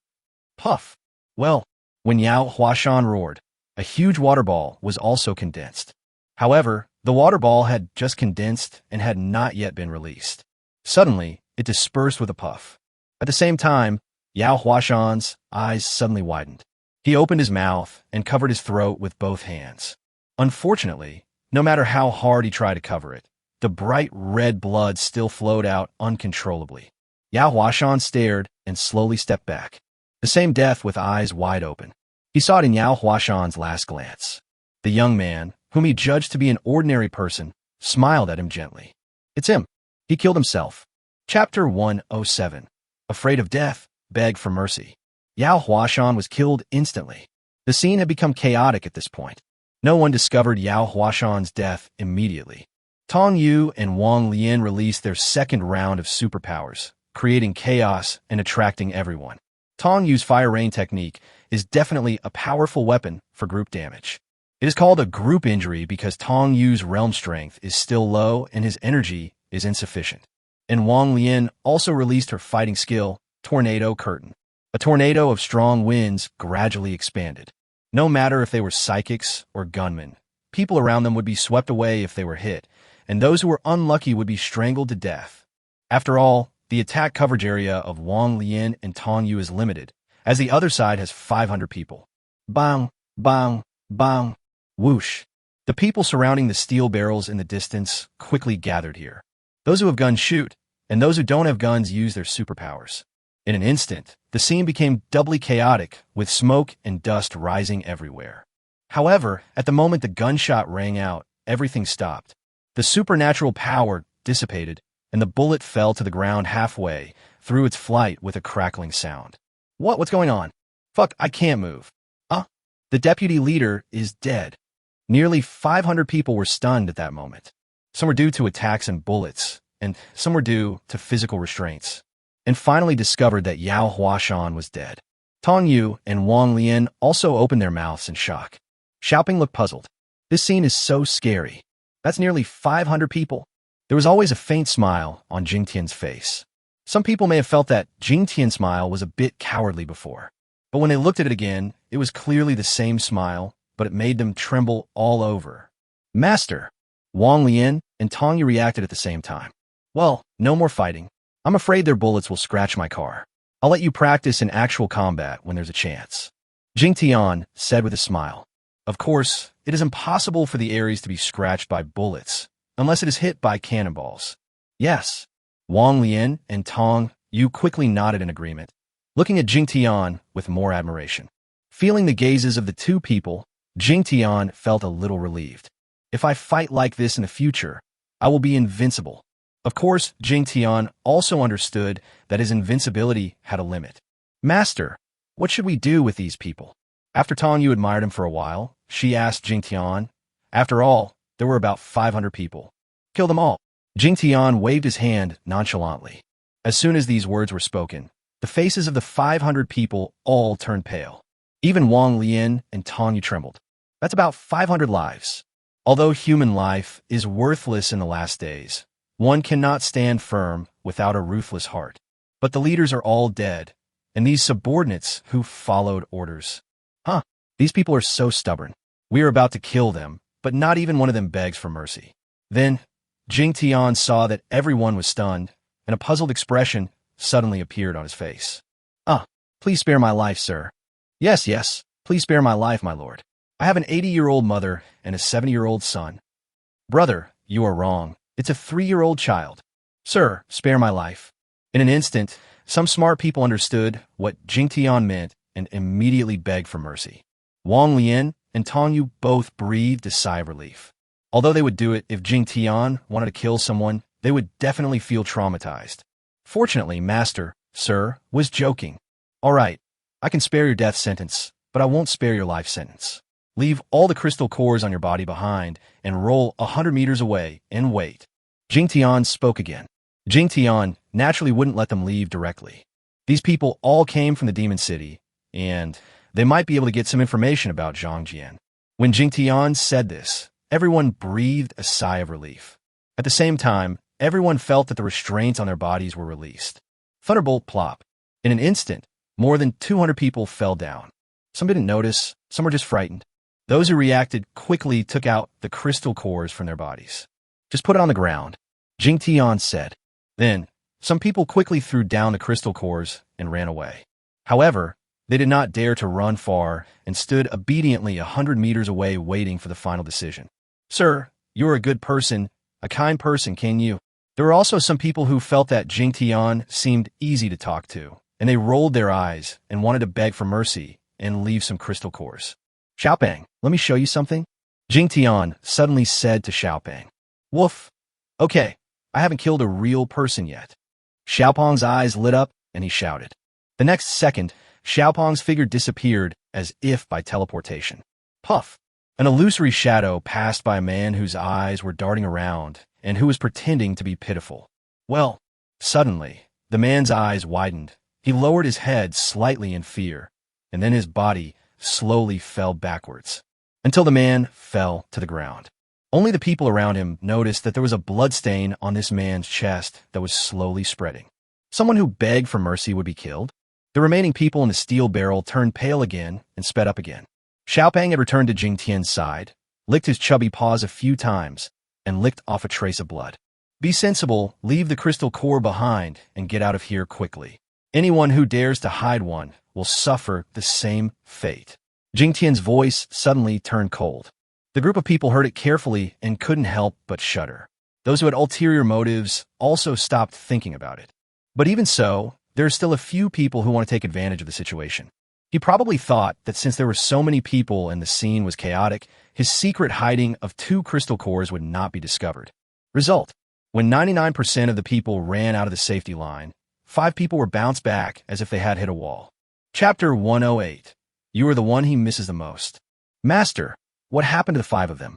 [SPEAKER 1] Puff. Well, when Yao Huashan roared, a huge water ball was also condensed. However, the water ball had just condensed and had not yet been released. Suddenly, it dispersed with a puff. At the same time, Yao Huashan's eyes suddenly widened. He opened his mouth and covered his throat with both hands. Unfortunately, no matter how hard he tried to cover it, the bright red blood still flowed out uncontrollably. Yao Huashan stared and slowly stepped back. The same death with eyes wide open. He saw it in Yao Huashan's last glance. The young man, whom he judged to be an ordinary person, smiled at him gently. It's him. He killed himself. Chapter 107. Afraid of death, beg for mercy. Yao Huashan was killed instantly. The scene had become chaotic at this point. No one discovered Yao Huashan's death immediately. Tong Yu and Wong Leian released their second round of superpowers, creating chaos and attracting everyone. Tong Yu's fire rain technique is definitely a powerful weapon for group damage. It is called a group injury because Tong Yu's realm strength is still low and his energy is insufficient. And Wong Leian also released her fighting skill, Tornado Curtain. A tornado of strong winds gradually expanded. No matter if they were psychics or gunmen, people around them would be swept away if they were hit, and those who were unlucky would be strangled to death. After all, the attack coverage area of Wong Leian and Tong Yu is limited, as the other side has 500 people. Bang, bang, bang, whoosh. The people surrounding the steel barrels in the distance quickly gathered here. Those who have guns shoot, and those who don't have guns use their superpowers. In an instant, the scene became doubly chaotic, with smoke and dust rising everywhere. However, at the moment the gunshot rang out, everything stopped. The supernatural power dissipated, and the bullet fell to the ground halfway through its flight with a crackling sound. What's going on? Fuck, I can't move. The deputy leader is dead. Nearly 500 people were stunned at that moment. Some were due to attacks and bullets, and some were due to physical restraints. And finally discovered that Yao Huashan was dead. Tong Yu and Wong Leian also opened their mouths in shock. Xiaoping looked puzzled. This scene is so scary. That's nearly 500 people. There was always a faint smile on Jingtian's face. Some people may have felt that Jingtian's smile was a bit cowardly before. But when they looked at it again, it was clearly the same smile, but it made them tremble all over. Master! Wong Leian and Tong Yu reacted at the same time. Well, no more fighting. I'm afraid their bullets will scratch my car. I'll let you practice in actual combat when there's a chance. Jingtian said with a smile. Of course, it is impossible for the Aries to be scratched by bullets, unless it is hit by cannonballs. Yes. Wong Leian and Tong Yu quickly nodded in agreement, looking at Jingtian with more admiration. Feeling the gazes of the two people, Jingtian felt a little relieved. If I fight like this in the future, I will be invincible. Of course, Jingtian also understood that his invincibility had a limit. Master, what should we do with these people? After Tong Yu admired him for a while, she asked Jingtian. After all, there were about 500 people. Kill them all. Jingtian waved his hand nonchalantly. As soon as these words were spoken, the faces of the 500 people all turned pale. Even Wong Leian and Tong Yu trembled. That's about 500 lives. Although human life is worthless in the last days, one cannot stand firm without a ruthless heart. But the leaders are all dead, and these subordinates who followed orders. These people are so stubborn. We are about to kill them, but not even one of them begs for mercy. Then, Jingtian saw that everyone was stunned, and a puzzled expression suddenly appeared on his face. Please spare my life, sir. Yes, please spare my life, my lord. I have an 80-year-old mother and a 70-year-old son. Brother, you are wrong. It's a 3-year-old child. Sir, spare my life. In an instant, some smart people understood what Jingtian meant and immediately begged for mercy. Wong Leian and Tong Yu both breathed a sigh of relief. Although they would do it if Jingtian wanted to kill someone, they would definitely feel traumatized. Fortunately, Master, sir, was joking. All right, I can spare your death sentence, but I won't spare your life sentence. Leave all the crystal cores on your body behind and roll 100 meters away and wait. Jingtian spoke again. Jingtian naturally wouldn't let them leave directly. These people all came from the Demon City, and they might be able to get some information about Zhangjian. When Jingtian said this, everyone breathed a sigh of relief. At the same time, everyone felt that the restraints on their bodies were released. Thunderbolt plop. In an instant, more than 200 people fell down. Some didn't notice, some were just frightened. Those who reacted quickly took out the crystal cores from their bodies. Just put it on the ground, Jingtian said. Then, some people quickly threw down the crystal cores and ran away. However, they did not dare to run far and stood obediently 100 meters away waiting for the final decision. Sir, you are a good person, a kind person, can you? There were also some people who felt that Jingtian seemed easy to talk to, and they rolled their eyes and wanted to beg for mercy and leave some crystal cores. Xiaopeng, let me show you something. Jingtian suddenly said to Xiaopeng. Woof. Okay, I haven't killed a real person yet. Xiaopeng's eyes lit up and he shouted. The next second, Xiaopeng's figure disappeared as if by teleportation. Puff. An illusory shadow passed by a man whose eyes were darting around and who was pretending to be pitiful. Well, suddenly, the man's eyes widened. He lowered his head slightly in fear, and then his body slowly fell backwards. until the man fell to the ground. Only the people around him noticed that there was a blood stain on this man's chest that was slowly spreading. Someone who begged for mercy would be killed? The remaining people in the steel barrel turned pale again and sped up again. Xiaopeng had returned to Jingtian's side, licked his chubby paws a few times, and licked off a trace of blood. Be sensible, leave the crystal core behind, and get out of here quickly. Anyone who dares to hide one will suffer the same fate. Jingtian's voice suddenly turned cold. The group of people heard it carefully and couldn't help but shudder. Those who had ulterior motives also stopped thinking about it. But even so, there are still a few people who want to take advantage of the situation. He probably thought that since there were so many people and the scene was chaotic, his secret hiding of 2 crystal cores would not be discovered. Result: when 99% of the people ran out of the safety line, 5 people were bounced back as if they had hit a wall. Chapter 108. You are the one he misses the most. Master, what happened to the 5 of them?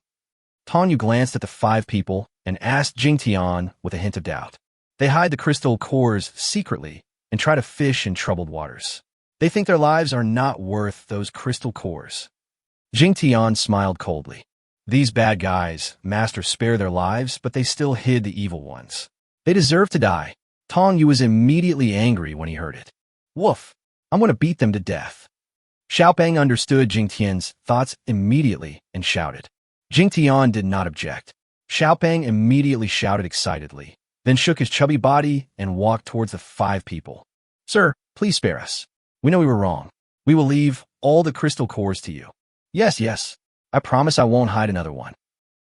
[SPEAKER 1] Tong Yu glanced at the 5 people and asked Jingtian with a hint of doubt. They hide the crystal cores secretly and try to fish in troubled waters. They think their lives are not worth those crystal cores. Jingtian smiled coldly. These bad guys, Master, spare their lives, but they still hid the evil ones. They deserve to die. Tong Yu was immediately angry when he heard it. Woof! I'm going to beat them to death. Xiaopeng understood Jingtian's thoughts immediately and shouted. Jingtian did not object. Xiaopeng immediately shouted excitedly, then shook his chubby body and walked towards the 5 people. Sir, please spare us. We know we were wrong. We will leave all the crystal cores to you. Yes, yes. I promise I won't hide another one.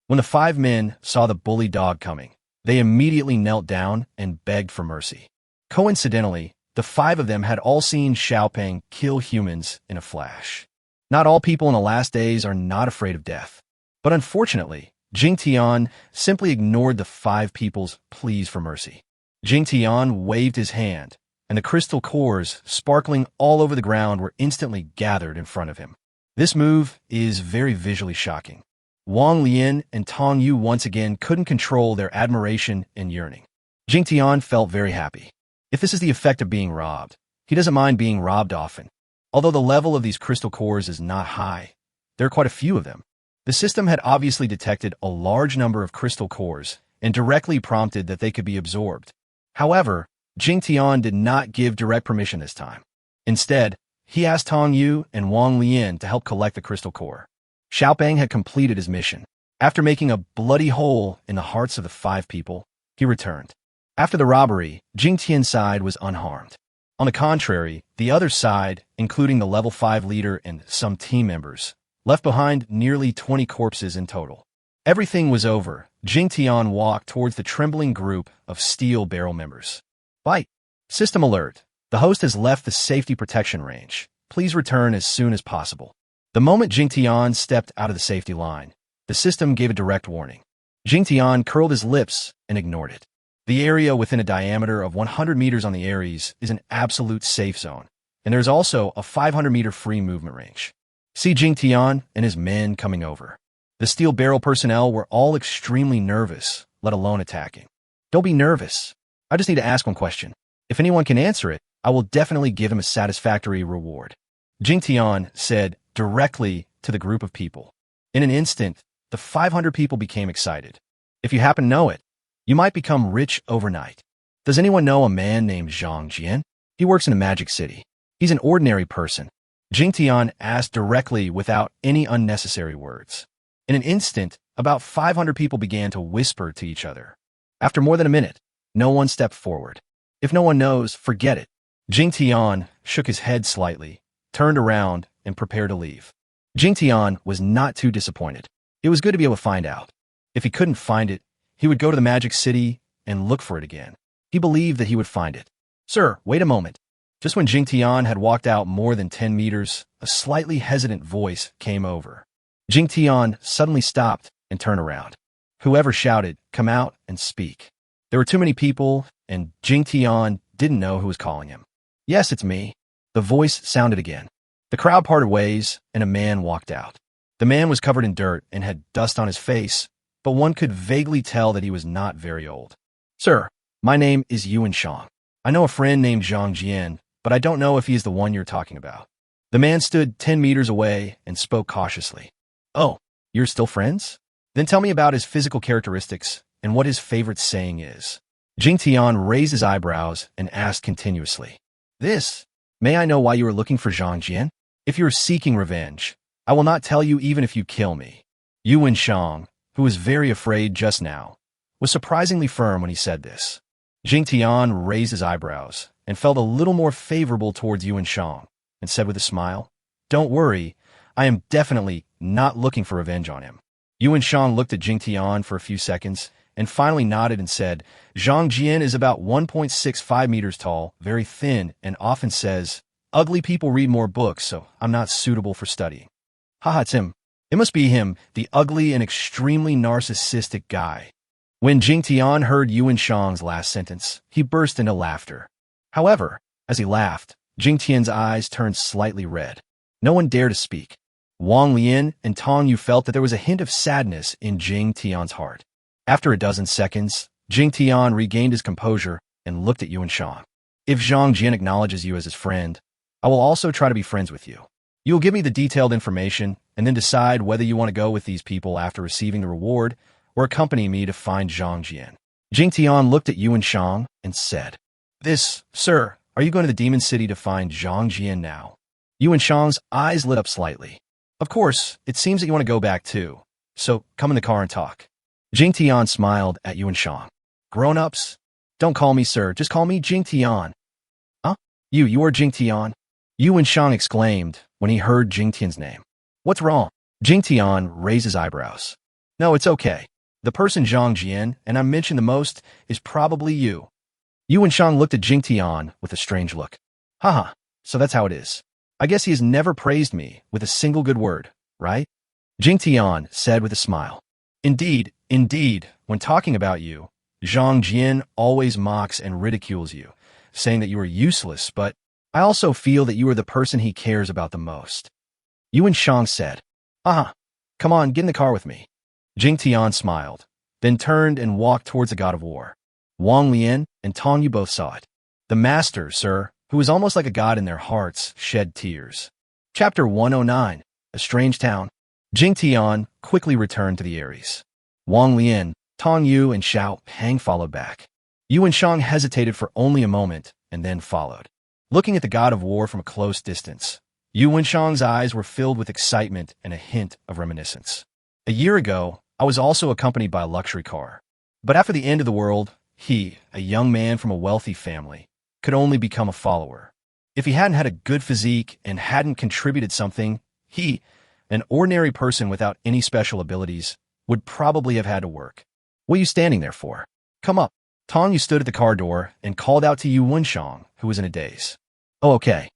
[SPEAKER 1] When the 5 men saw the bully dog coming, they immediately knelt down and begged for mercy. Coincidentally, the 5 of them had all seen Xiaopeng kill humans in a flash. Not all people in the last days are not afraid of death. But unfortunately, Jingtian simply ignored the 5 people's pleas for mercy. Jingtian waved his hand, and the crystal cores sparkling all over the ground were instantly gathered in front of him. This move is very visually shocking. Wong, Leian, and Tong Yu once again couldn't control their admiration and yearning. Jingtian felt very happy. If this is the effect of being robbed, he doesn't mind being robbed often. Although the level of these crystal cores is not high, there are quite a few of them. The system had obviously detected a large number of crystal cores and directly prompted that they could be absorbed. However, Jingtian did not give direct permission this time. Instead, he asked Tong Yu and Wong Leian to help collect the crystal core. Xiaopeng had completed his mission. After making a bloody hole in the hearts of the 5 people, he returned. After the robbery, Jingtian's side was unharmed. On the contrary, the other side, including the level 5 leader and some team members, left behind nearly 20 corpses in total. Everything was over. Jingtian walked towards the trembling group of steel barrel members. Bite. System alert. The host has left the safety protection range. Please return as soon as possible. The moment Jingtian stepped out of the safety line, the system gave a direct warning. Jingtian curled his lips and ignored it. The area within a diameter of 100 meters on the Aries is an absolute safe zone, and there's also a 500-meter free movement range. See Jingtian and his men coming over. The steel barrel personnel were all extremely nervous, let alone attacking. Don't be nervous. I just need to ask one question. If anyone can answer it, I will definitely give him a satisfactory reward. Jingtian said directly to the group of people. In an instant, the 500 people became excited. If you happen to know it, you might become rich overnight. Does anyone know a man named Jingtian? He works in a magic city. He's an ordinary person. Jingtian asked directly without any unnecessary words. In an instant, about 500 people began to whisper to each other. After more than a minute, no one stepped forward. If no one knows, forget it. Jingtian shook his head slightly, turned around, and prepared to leave. Jingtian was not too disappointed. It was good to be able to find out. If he couldn't find it, he would go to the magic city and look for it again. He believed that he would find it. Sir, wait a moment. Just when Jingtian had walked out more than 10 meters, a slightly hesitant voice came over. Jingtian suddenly stopped and turned around. Whoever shouted, "Come out and speak." There were too many people, and Jingtian didn't know who was calling him. Yes, it's me. The voice sounded again. The crowd parted ways, and a man walked out. The man was covered in dirt and had dust on his face, but one could vaguely tell that he was not very old. Sir, my name is Yuan. I know a friend named Jingtian, but I don't know if he is the one you're talking about. The man stood 10 meters away and spoke cautiously. Oh, you're still friends? Then tell me about his physical characteristics and what his favorite saying is. Jingtian raised his eyebrows and asked continuously. This? May I know why you are looking for Zhang Jian? If you are seeking revenge, I will not tell you even if you kill me. Yuan Shang, who was very afraid just now, was surprisingly firm when he said this. Jingtian raised his eyebrows and felt a little more favorable towards Yuan Shang and said with a smile, Don't worry, I am definitely not looking for revenge on him. Yuan Shang looked at Jingtian for a few seconds and finally nodded and said, Zhang Jian is about 1.65 meters tall, very thin, and often says, Ugly people read more books, so I'm not suitable for studying. Haha, it's him. It must be him, the ugly and extremely narcissistic guy. When Jingtian heard Yuan Shang's last sentence, he burst into laughter. However, as he laughed, Jingtian's eyes turned slightly red. No one dared to speak. Wong, Leian, and Tong Yu felt that there was a hint of sadness in Jingtian's heart. After a dozen seconds, Jingtian regained his composure and looked at Yuan Shang. If Zhang Jian acknowledges you as his friend, I will also try to be friends with you. You will give me the detailed information and then decide whether you want to go with these people after receiving the reward or accompany me to find Zhang Jian. Jingtian looked at Yuan Shang and said, Sir, are you going to the Demon City to find Zhang Jian now? Yuan Shang's eyes lit up slightly. Of course, it seems that you want to go back too, so come in the car and talk. Jingtian smiled at Yuan Shang. Grown-ups? Don't call me sir, just call me Jingtian. Huh? You are Jingtian? Yuan Shang exclaimed when he heard Jingtian's name. What's wrong? Jingtian raised his eyebrows. No, it's okay. The person Zhang Jian and I mentioned the most is probably you. Yuan Shang looked at Jingtian with a strange look. Haha, so that's how it is. I guess he has never praised me with a single good word, right? Jingtian said with a smile. Indeed, when talking about you, Zhang Jian always mocks and ridicules you, saying that you are useless, but I also feel that you are the person he cares about the most. Yuan Shang said, come on, get in the car with me. Jingtian smiled, then turned and walked towards the god of war. Wong, Leian, and Tong Yu both saw it. The master, sir, who was almost like a god in their hearts, shed tears. Chapter 109, A Strange Town. Jingtian quickly returned to the Aries. Wong, Leian, Tong Yu, and Xiao Pang followed back. Yuan Shang hesitated for only a moment and then followed. Looking at the god of war from a close distance, Yuan Shang's eyes were filled with excitement and a hint of reminiscence. A year ago, I was also accompanied by a luxury car. But after the end of the world, he, a young man from a wealthy family, could only become a follower. If he hadn't had a good physique and hadn't contributed something, he, an ordinary person without any special abilities, would probably have had to work. What are you standing there for? Come up. Tong Yu stood at the car door and called out to Yuan Shang, who was in a daze. Oh, okay.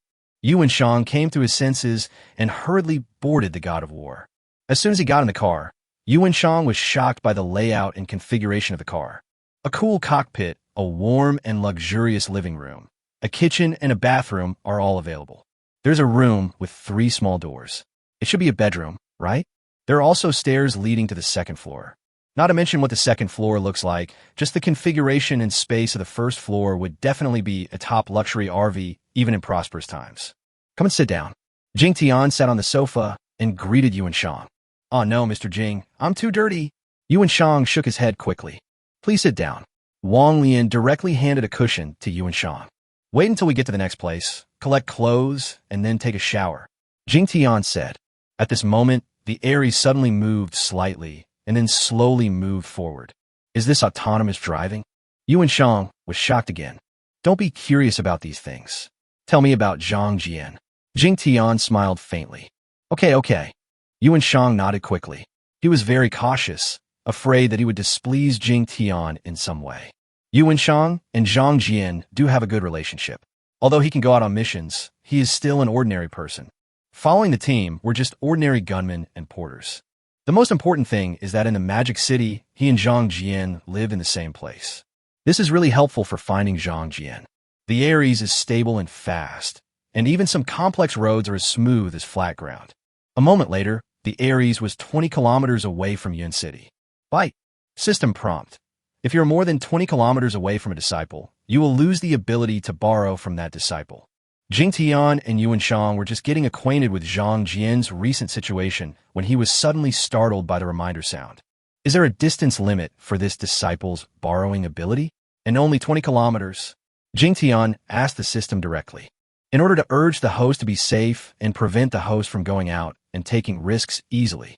[SPEAKER 1] Yuan Shang came to his senses and hurriedly boarded the god of war. As soon as he got in the car, Yuan Shang was shocked by the layout and configuration of the car. A cool cockpit, a warm and luxurious living room, a kitchen, and a bathroom are all available. There's a room with 3 small doors. It should be a bedroom, right? There are also stairs leading to the second floor. Not to mention what the second floor looks like, just the configuration and space of the first floor would definitely be a top luxury RV, even in prosperous times. Come and sit down. Jingtian sat on the sofa and greeted Yuan Shang. Oh no, Mr. Jing, I'm too dirty. Yuan Shang shook his head quickly. Please sit down. Wong, Leian directly handed a cushion to Yuan Shang. Wait until we get to the next place, collect clothes, and then take a shower. Jingtian said. At this moment, the Aries suddenly moved slightly and then slowly moved forward. Is this autonomous driving? Yuan Shang was shocked again. Don't be curious about these things. Tell me about Zhang Jian. Jingtian smiled faintly. Okay. Yuan Shang nodded quickly. He was very cautious, afraid that he would displease Jingtian in some way. Yuan Shang and Zhang Jian do have a good relationship. Although he can go out on missions, he is still an ordinary person. Following the team were just ordinary gunmen and porters. The most important thing is that in the Magic City, he and Zhang Jian live in the same place. This is really helpful for finding Zhang Jian. The Aries is stable and fast, and even some complex roads are as smooth as flat ground. A moment later, the Aries was 20 kilometers away from Yuan City. Byte. System prompt. If you're more than 20 kilometers away from a disciple, you will lose the ability to borrow from that disciple. Jingtian and Yuan were just getting acquainted with Zhang Jian's recent situation when he was suddenly startled by the reminder sound. Is there a distance limit for this disciple's borrowing ability? And only 20 kilometers? Jingtian asked the system directly. In order to urge the host to be safe and prevent the host from going out and taking risks easily,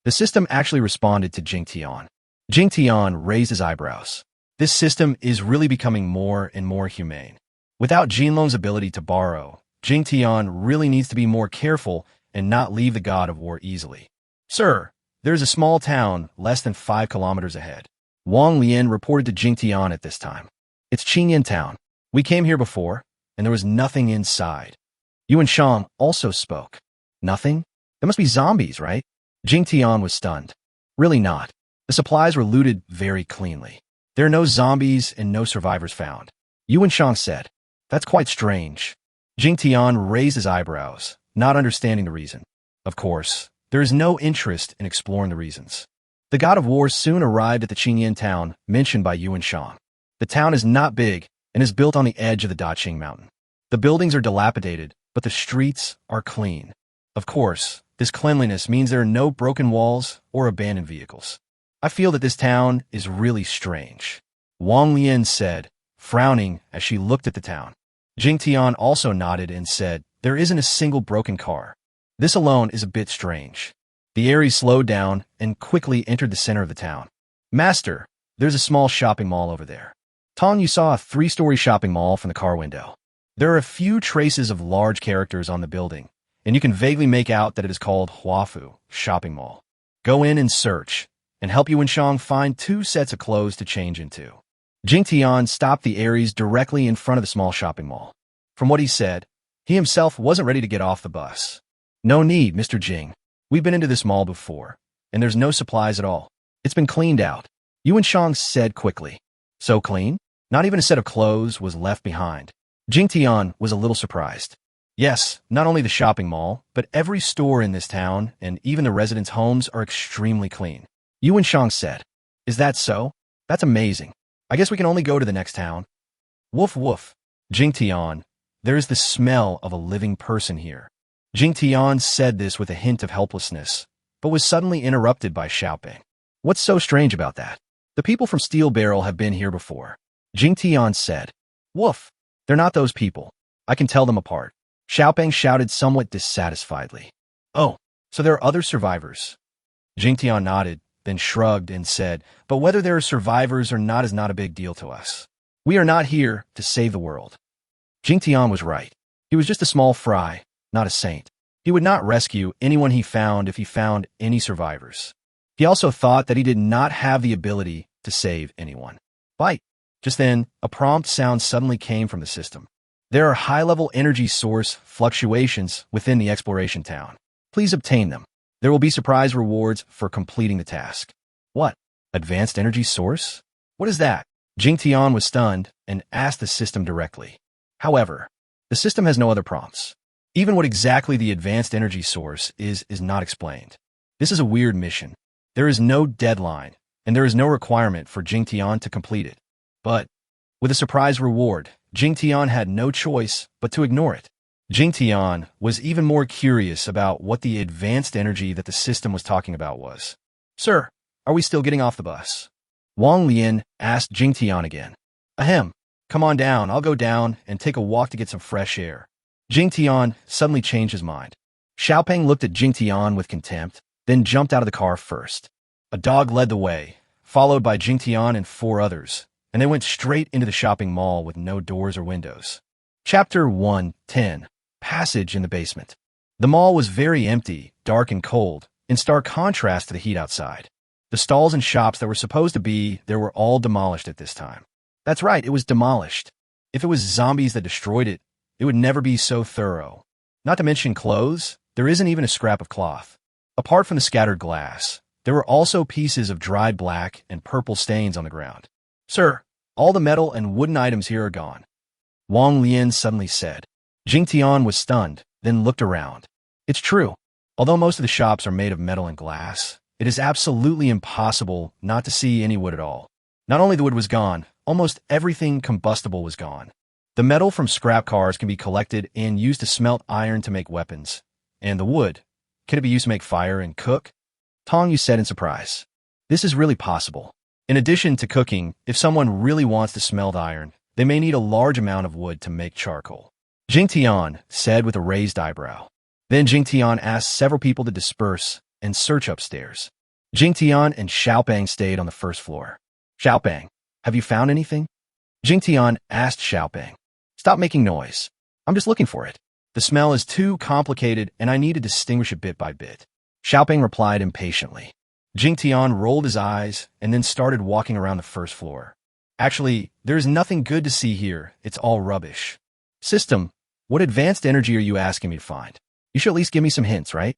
[SPEAKER 1] the system actually responded to Jingtian. Jingtian raised his eyebrows. This system is really becoming more and more humane. Without Jinlong's ability to borrow, Jingtian really needs to be more careful and not leave the god of war easily. Sir, there is a small town less than 5 kilometers ahead. Wong Leian reported to Jingtian at this time. It's Qingyan town. We came here before, and there was nothing inside. Yuan also spoke. Nothing? There must be zombies, right? Jingtian was stunned. Really not. The supplies were looted very cleanly. There are no zombies and no survivors found. Yuan said. That's quite strange. Jingtian raised his eyebrows, not understanding the reason. Of course, there is no interest in exploring the reasons. The god of war soon arrived at the Qingyan town mentioned by Yuan. The town is not big and is built on the edge of the Daqing mountain. The buildings are dilapidated, but the streets are clean. Of course, this cleanliness means there are no broken walls or abandoned vehicles. I feel that this town is really strange. Wong Leian said, frowning as she looked at the town. Jingtian also nodded and said, there isn't a single broken car. This alone is a bit strange. The Aries slowed down and quickly entered the center of the town. Master, there's a small shopping mall over there. Tong Yu saw a 3-story shopping mall from the car window. There are a few traces of large characters on the building, and you can vaguely make out that it is called Huafu Shopping Mall. Go in and search, and help Yuan find 2 sets of clothes to change into. Jingtian stopped the Aries directly in front of the small shopping mall. From what he said, he himself wasn't ready to get off the bus. No need, Mr. Jing. We've been into this mall before, and there's no supplies at all. It's been cleaned out. Yuan said quickly. So clean? Not even a set of clothes was left behind. Jingtian was a little surprised. Yes, not only the shopping mall, but every store in this town and even the residents' homes are extremely clean. Yuan said. Is that so? That's amazing. I guess we can only go to the next town. Woof woof. Jingtian, there is the smell of a living person here. Jingtian said this with a hint of helplessness, but was suddenly interrupted by Xiaoping. What's so strange about that? The people from Steel Barrel have been here before. Jingtian said. Woof. They're not those people. I can tell them apart. Xiaoping shouted somewhat dissatisfiedly. Oh, so there are other survivors. Jingtian nodded, then shrugged and said, but whether there are survivors or not is not a big deal to us. We are not here to save the world. Jingtian was right. He was just a small fry, not a saint. He would not rescue anyone he found if he found any survivors. He also thought that he did not have the ability to save anyone. Bite. Just then, a prompt sound suddenly came from the system. There are high-level energy source fluctuations within the exploration town. Please obtain them. There will be surprise rewards for completing the task. What? Advanced energy source? What is that? Jingtian was stunned and asked the system directly. However, the system has no other prompts. Even what exactly the advanced energy source is not explained. This is a weird mission. There is no deadline, and there is no requirement for Jingtian to complete it. But, with a surprise reward, Jingtian had no choice but to ignore it. Jingtian was even more curious about what the advanced energy that the system was talking about was. Sir, are we still getting off the bus? Wong Leian asked Jingtian again. Ahem. Come on down, I'll go down and take a walk to get some fresh air. Jingtian suddenly changed his mind. Xiaoping looked at Jingtian with contempt, then jumped out of the car first. A dog led the way, followed by Jingtian and 4 others, and they went straight into the shopping mall with no doors or windows. Chapter 1:10. Passage in the basement. The mall was very empty, dark and cold, in stark contrast to the heat outside. The stalls and shops that were supposed to be there were all demolished at this time. That's right, it was demolished. If it was zombies that destroyed it, it would never be so thorough. Not to mention clothes, there isn't even a scrap of cloth. Apart from the scattered glass, there were also pieces of dried black and purple stains on the ground. Sir, all the metal and wooden items here are gone. Wong Leian suddenly said. Jingtian was stunned, then looked around. It's true. Although most of the shops are made of metal and glass, it is absolutely impossible not to see any wood at all. Not only the wood was gone, almost everything combustible was gone. The metal from scrap cars can be collected and used to smelt iron to make weapons. And the wood, can it be used to make fire and cook? Tong Yu said in surprise. This is really possible. In addition to cooking, if someone really wants to smelt iron, they may need a large amount of wood to make charcoal. Jingtian said with a raised eyebrow. Then Jingtian asked several people to disperse and search upstairs. Jingtian and Xiaopeng stayed on the first floor. Xiaopeng, have you found anything? Jingtian asked Xiaopeng. Stop making noise. I'm just looking for it. The smell is too complicated and I need to distinguish it bit by bit. Xiaopeng replied impatiently. Jingtian rolled his eyes and then started walking around the first floor. Actually, there's nothing good to see here. It's all rubbish. System, what advanced energy are you asking me to find? You should at least give me some hints, right?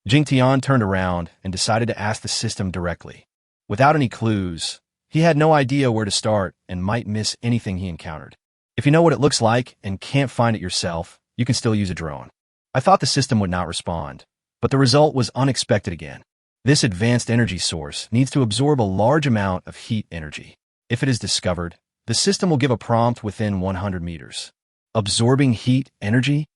[SPEAKER 1] Jingtian turned around and decided to ask the system directly. Without any clues, he had no idea where to start and might miss anything he encountered. If you know what it looks like and can't find it yourself, you can still use a drone. I thought the system would not respond, but the result was unexpected again. This advanced energy source needs to absorb a large amount of heat energy. If it is discovered, the system will give a prompt within 100 meters. Absorbing heat energy?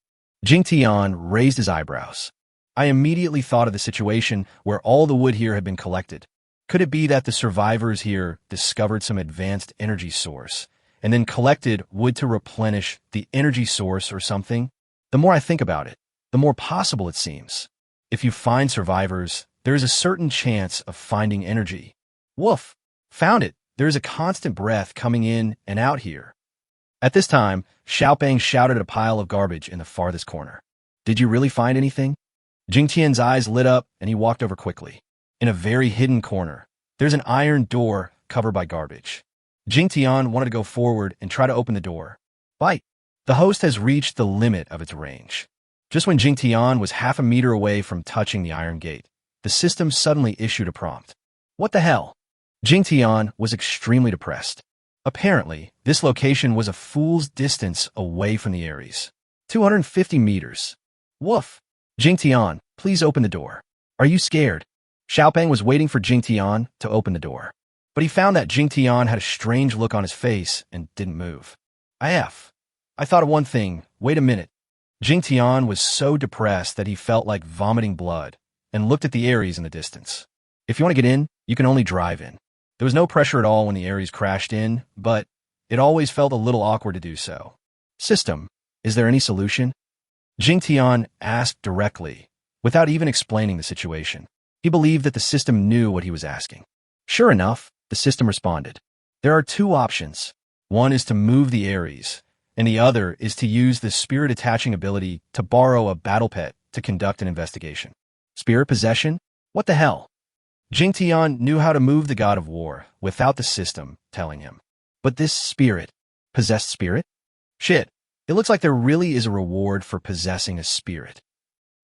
[SPEAKER 1] Jingtian raised his eyebrows. I immediately thought of the situation where all the wood here had been collected. Could it be that the survivors here discovered some advanced energy source and then collected wood to replenish the energy source or something? The more I think about it, the more possible it seems. If you find survivors, there is a certain chance of finding energy. Woof! Found it! There is a constant breath coming in and out here. At this time, Xiaopeng shouted at a pile of garbage in the farthest corner. Did you really find anything? Jingtian's eyes lit up and he walked over quickly. In a very hidden corner, there's an iron door covered by garbage. Jingtian wanted to go forward and try to open the door. Bite! The host has reached the limit of its range. Just when Jingtian was half a meter away from touching the iron gate, the system suddenly issued a prompt. What the hell? Jingtian was extremely depressed. Apparently, this location was a fool's distance away from the Aries. 250 meters. Woof! Jingtian, please open the door. Are you scared? Xiaopeng was waiting for Jingtian to open the door. But he found that Jingtian had a strange look on his face and didn't move. I thought of one thing. Wait a minute. Jingtian was so depressed that he felt like vomiting blood and looked at the Aries in the distance. If you want to get in, you can only drive in. There was no pressure at all when the Aries crashed in, but it always felt a little awkward to do so. System, is there any solution? Jingtian asked directly, without even explaining the situation. He believed that the system knew what he was asking. Sure enough, the system responded. There are two options. One is to move the Aries, and the other is to use the spirit attaching ability to borrow a battle pet to conduct an investigation. Spirit possession? What the hell? Jingtian knew how to move the god of war without the system telling him. But this spirit, possessed spirit? Shit, it looks like there really is a reward for possessing a spirit.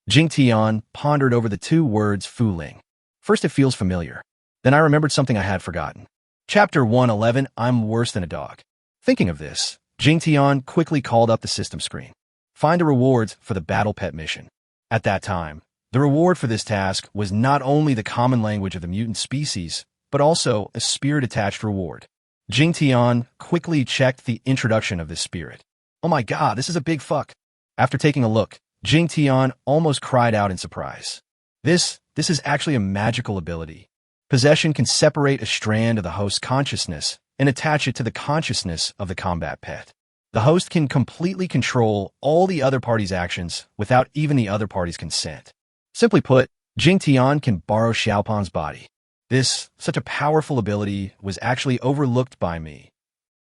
[SPEAKER 1] Jingtian pondered over the two words Fuling. First it feels familiar. Then I remembered something I had forgotten. Chapter 111, I'm worse than a dog. Thinking of this, Jingtian quickly called up the system screen. Find the rewards for the battle pet mission. At that time, the reward for this task was not only the common language of the mutant species, but also a spirit-attached reward. Jingtian quickly checked the introduction of this spirit. Oh my god, this is a big fuck. After taking a look, Jingtian almost cried out in surprise. This is actually a magical ability. Possession can separate a strand of the host's consciousness and attach it to the consciousness of the combat pet. The host can completely control all the other party's actions without even the other party's consent. Simply put, Jingtian can borrow Xiaopan's body. Such a powerful ability was actually overlooked by me.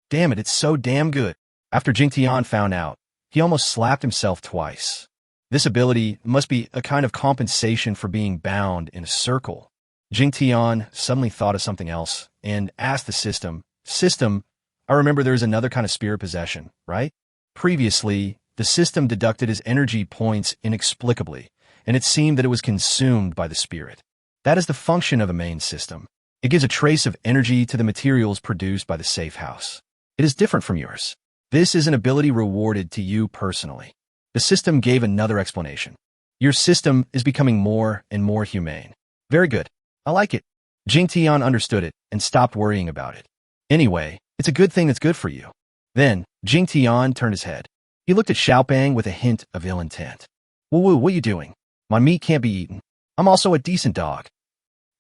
[SPEAKER 1] Damn it, it's so damn good. After Jingtian found out, he almost slapped himself twice. This ability must be a kind of compensation for being bound in a circle. Jingtian suddenly thought of something else and asked the system, I remember there is another kind of spirit possession, right? Previously, the system deducted his energy points inexplicably, and it seemed that it was consumed by the spirit. That is the function of a main system. It gives a trace of energy to the materials produced by the safe house. It is different from yours. This is an ability rewarded to you personally. The system gave another explanation. Your system is becoming more and more humane. Very good. I like it. Jingtian understood it and stopped worrying about it. Anyway, it's a good thing that's good for you. Then, Jingtian turned his head. He looked at Xiaopeng with a hint of ill intent. Woo, what are you doing? My meat can't be eaten. I'm also a decent dog.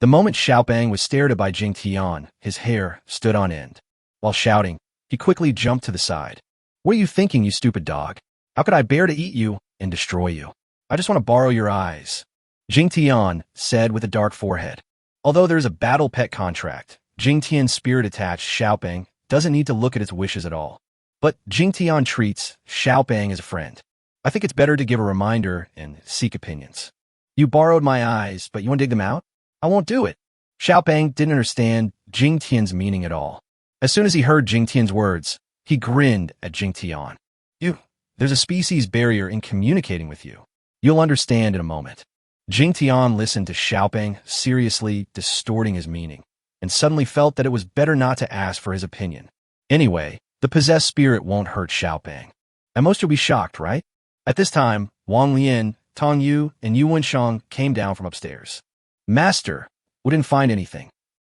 [SPEAKER 1] The moment Xiaopeng was stared at by Jingtian, his hair stood on end. While shouting, he quickly jumped to the side. What are you thinking, you stupid dog? How could I bear to eat you and destroy you? I just want to borrow your eyes. Jingtian said with a dark forehead. Although there's a battle pet contract, Jingtian's spirit-attached Xiaopeng doesn't need to look at its wishes at all. But Jingtian treats Xiaopeng as a friend. I think it's better to give a reminder and seek opinions. You borrowed my eyes, but you want to dig them out? I won't do it. Xiaopeng didn't understand Jingtian's meaning at all. As soon as he heard Jingtian's words, he grinned at Jingtian. There's a species barrier in communicating with you. You'll understand in a moment. Jingtian listened to Xiaopeng, seriously distorting his meaning, and suddenly felt that it was better not to ask for his opinion. Anyway, the possessed spirit won't hurt Xiaopeng. At most you'll be shocked, right? At this time, Wang Leian, Tong Yu, and Yuan came down from upstairs. Master, we didn't find anything.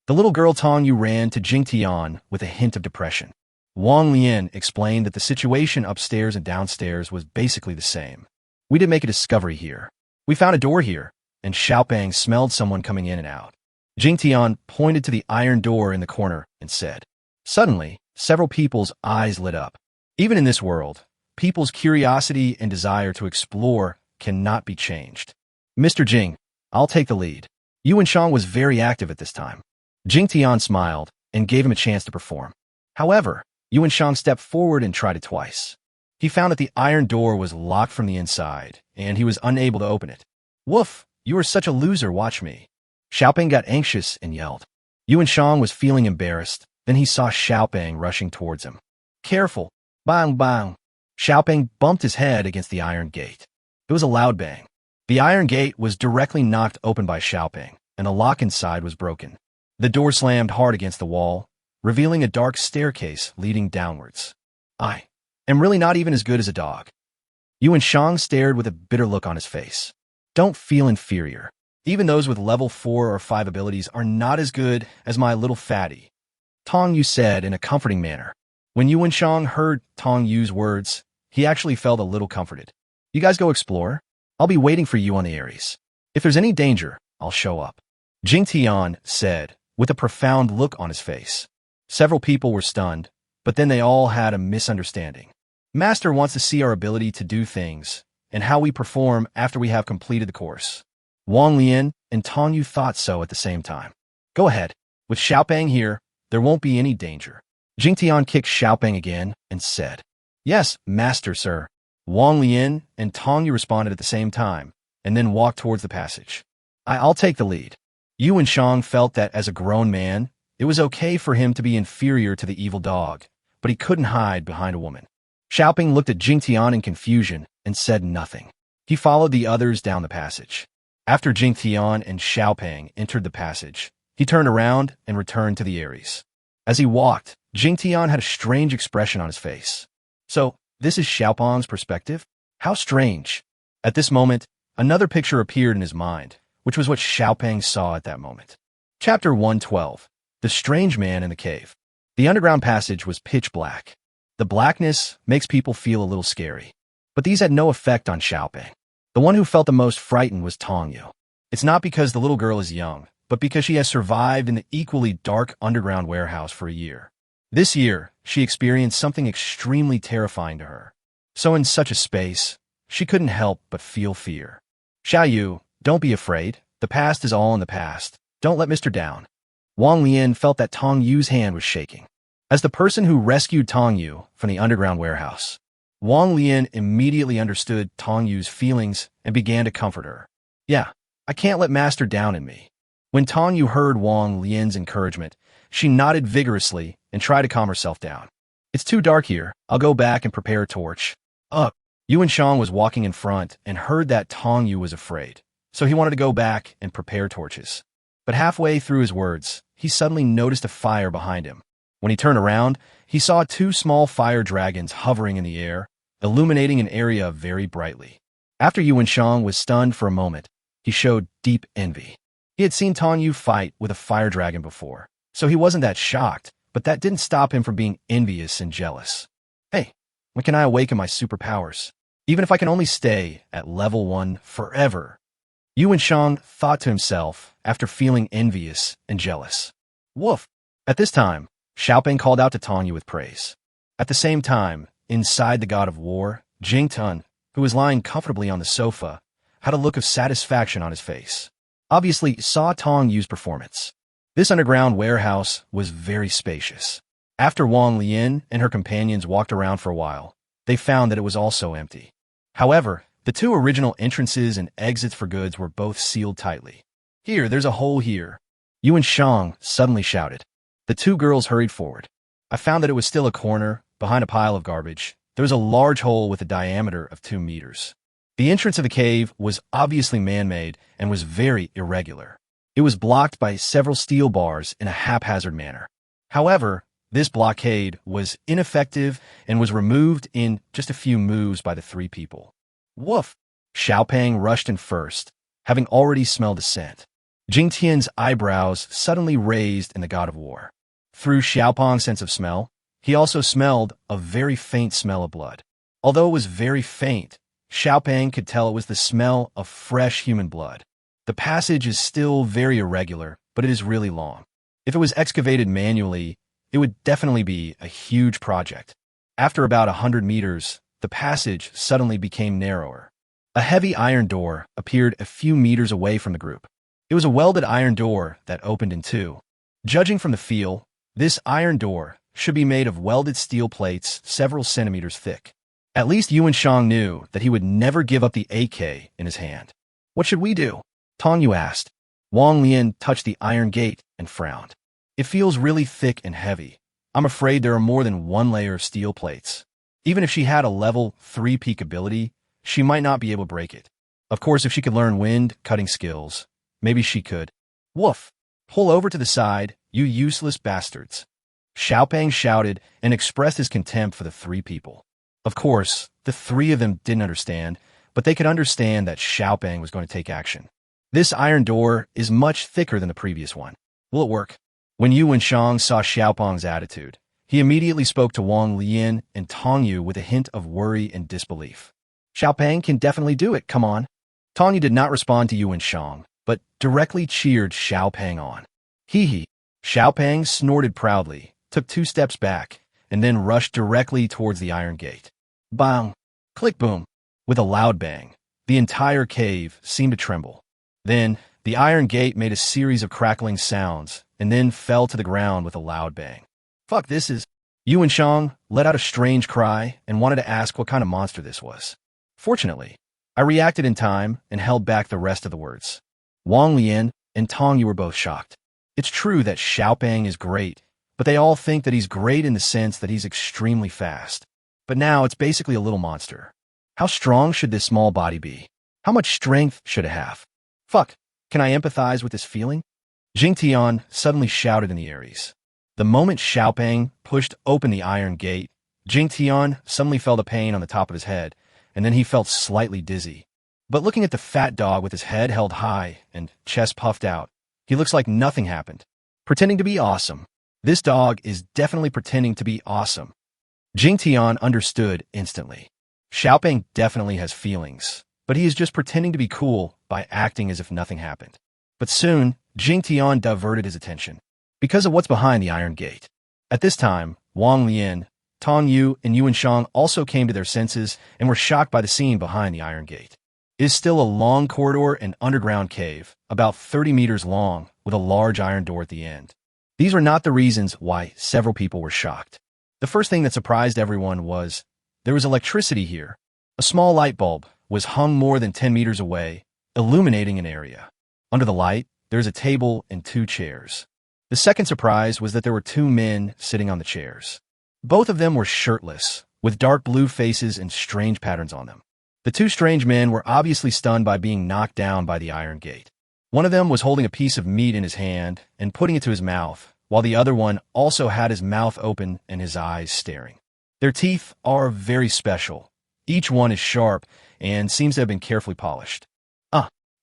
[SPEAKER 1] The little girl Tong Yu ran to Jingtian with a hint of depression. Wang Leian explained that the situation upstairs and downstairs was basically the same. We did make a discovery here. We found a door here, and Xiaopeng smelled someone coming in and out. Jingtian pointed to the iron door in the corner and said. Suddenly, several people's eyes lit up. Even in this world, people's curiosity and desire to explore cannot be changed. Mr. Jing, I'll take the lead. Yuan was very active at this time. Jingtian smiled and gave him a chance to perform. However, Yuan stepped forward and tried it twice. He found that the iron door was locked from the inside, and he was unable to open it. Woof, you are such a loser, watch me. Xiaopeng got anxious and yelled. Yuan was feeling embarrassed. Then he saw Xiaopeng rushing towards him. Careful! Bang, bang! Xiaopeng bumped his head against the iron gate. It was a loud bang. The iron gate was directly knocked open by Xiaopeng, and the lock inside was broken. The door slammed hard against the wall, revealing a dark staircase leading downwards. I am really not even as good as a dog. Yuan stared with a bitter look on his face. Don't feel inferior. Even those with level 4 or 5 abilities are not as good as my little fatty. Tong Yu said in a comforting manner. When Yuan heard Tong Yu's words, he actually felt a little comforted. You guys go explore? I'll be waiting for you on the Aries. If there's any danger, I'll show up. Jingtian said, with a profound look on his face. Several people were stunned, but then they all had a misunderstanding. Master wants to see our ability to do things, and how we perform after we have completed the course. Wang Leian and Tong Yu thought so at the same time. Go ahead. With Xiaopeng here, there won't be any danger. Jingtian kicked Xiaopeng again and said, Yes, Master, sir. Wang Leian and Tong Yu responded at the same time, and then walked towards the passage. I'll take the lead. Yuan felt that as a grown man, it was okay for him to be inferior to the evil dog, but he couldn't hide behind a woman. Xiaopeng looked at Jingtian in confusion and said nothing. He followed the others down the passage. After Jingtian and Xiaopeng entered the passage, he turned around and returned to the Aries. As he walked, Jingtian had a strange expression on his face. So, this is Xiaopeng's perspective? How strange. At this moment, another picture appeared in his mind, which was what Xiaopeng saw at that moment. Chapter 112. The Strange Man in the Cave. The underground passage was pitch black. The blackness makes people feel a little scary. But these had no effect on Xiaopeng. The one who felt the most frightened was Tong Yu. It's not because the little girl is young, but because she has survived in the equally dark underground warehouse for a year. This year, she experienced something extremely terrifying to her. So in such a space, she couldn't help but feel fear. Xiaoyu, don't be afraid. The past is all in the past. Don't let Mr. down. Wang Leian felt that Tong Yu's hand was shaking. As the person who rescued Tong Yu from the underground warehouse, Wang Leian immediately understood Tong Yu's feelings and began to comfort her. Yeah, I can't let Master down in me. When Tong Yu heard Wang Lian's encouragement, she nodded vigorously and tried to calm herself down. It's too dark here. I'll go back and prepare a torch. Yuan was walking in front and heard that Tong Yu was afraid, so he wanted to go back and prepare torches. But halfway through his words, he suddenly noticed a fire behind him. When he turned around, he saw 2 small fire dragons hovering in the air, illuminating an area very brightly. After Yuan was stunned for a moment, he showed deep envy. He had seen Tong Yu fight with a fire dragon before, so he wasn't that shocked, but that didn't stop him from being envious and jealous. Hey, when can I awaken my superpowers? Even if I can only stay at level 1 forever. Yuan Shang thought to himself after feeling envious and jealous. Woof! At this time, Xiaoping called out to Tong Yu with praise. At the same time, inside the god of war, Jingtian, who was lying comfortably on the sofa, had a look of satisfaction on his face. Obviously, saw Tong Yu's performance. This underground warehouse was very spacious. After Wong Leian and her companions walked around for a while, they found that it was also empty. However, the two original entrances and exits for goods were both sealed tightly. Here, there's a hole here. Yuan Shang suddenly shouted. The two girls hurried forward. I found that it was still a corner, behind a pile of garbage. There was a large hole with a diameter of 2 meters. The entrance of the cave was obviously man-made and was very irregular. It was blocked by several steel bars in a haphazard manner. However, this blockade was ineffective and was removed in just a few moves by the three people. Woof! Xiaoping rushed in first, having already smelled the scent. Jingtian's eyebrows suddenly raised in the god of war. Through Xiaoping's sense of smell, he also smelled a very faint smell of blood. Although it was very faint, Xiaoping could tell it was the smell of fresh human blood. The passage is still very irregular, but it is really long. If it was excavated manually, it would definitely be a huge project. After about 100 meters, the passage suddenly became narrower. A heavy iron door appeared a few meters away from the group. It was a welded iron door that opened in two. Judging from the feel, this iron door should be made of welded steel plates several centimeters thick. At least Yuan Shang knew that he would never give up the AK in his hand. What should we do? Tong Yu asked. Wong Leian touched the iron gate and frowned. It feels really thick and heavy. I'm afraid there are more than one layer of steel plates. Even if she had a level 3 peak ability, she might not be able to break it. Of course, if she could learn wind cutting skills, maybe she could. Woof! Pull over to the side, you useless bastards. Xiaoping shouted and expressed his contempt for the three people. Of course, the three of them didn't understand, but they could understand that Xiaoping was going to take action. This iron door is much thicker than the previous one. Will it work? When Yuan Shang saw Xiaoping's attitude, he immediately spoke to Wong Leian and Tong Yu with a hint of worry and disbelief. Xiaoping can definitely do it, come on. Tong Yu did not respond to Yuan Shang, but directly cheered Xiaoping on. Hee hee. Xiaoping snorted proudly, took 2 steps back, and then rushed directly towards the iron gate. Bang! Click boom! With a loud bang, the entire cave seemed to tremble. Then, the iron gate made a series of crackling sounds, and then fell to the ground with a loud bang. Fuck, this is... Yuan Shang let out a strange cry and wanted to ask what kind of monster this was. Fortunately, I reacted in time and held back the rest of the words. Wong Leian and Tong Yu were both shocked. It's true that Xiaoping is great, but they all think that he's great in the sense that he's extremely fast. But now it's basically a little monster. How strong should this small body be? How much strength should it have? Fuck, can I empathize with this feeling? Jingtian suddenly shouted in the Aries. The moment Xiaoping pushed open the iron gate, Jingtian suddenly felt a pain on the top of his head, and then he felt slightly dizzy. But looking at the fat dog with his head held high and chest puffed out, he looks like nothing happened. Pretending to be awesome. This dog is definitely pretending to be awesome. Jingtian understood instantly. Xiaoping definitely has feelings, but he is just pretending to be cool by acting as if nothing happened. But soon, Jingtian diverted his attention, because of what's behind the iron gate. At this time, Wong Leian, Tong Yu, and Yuan Shang also came to their senses and were shocked by the scene behind the iron gate. It is still a long corridor and underground cave, about 30 meters long, with a large iron door at the end. These were not the reasons why several people were shocked. The first thing that surprised everyone was there was electricity here. A small light bulb was hung more than 10 meters away, illuminating an area. Under the light, there is a table and 2 chairs. The second surprise was that there were 2 men sitting on the chairs. Both of them were shirtless, with dark blue faces and strange patterns on them. The 2 strange men were obviously stunned by being knocked down by the iron gate. One of them was holding a piece of meat in his hand and putting it to his mouth, while the other one also had his mouth open and his eyes staring. Their teeth are very special. Each one is sharp and seems to have been carefully polished.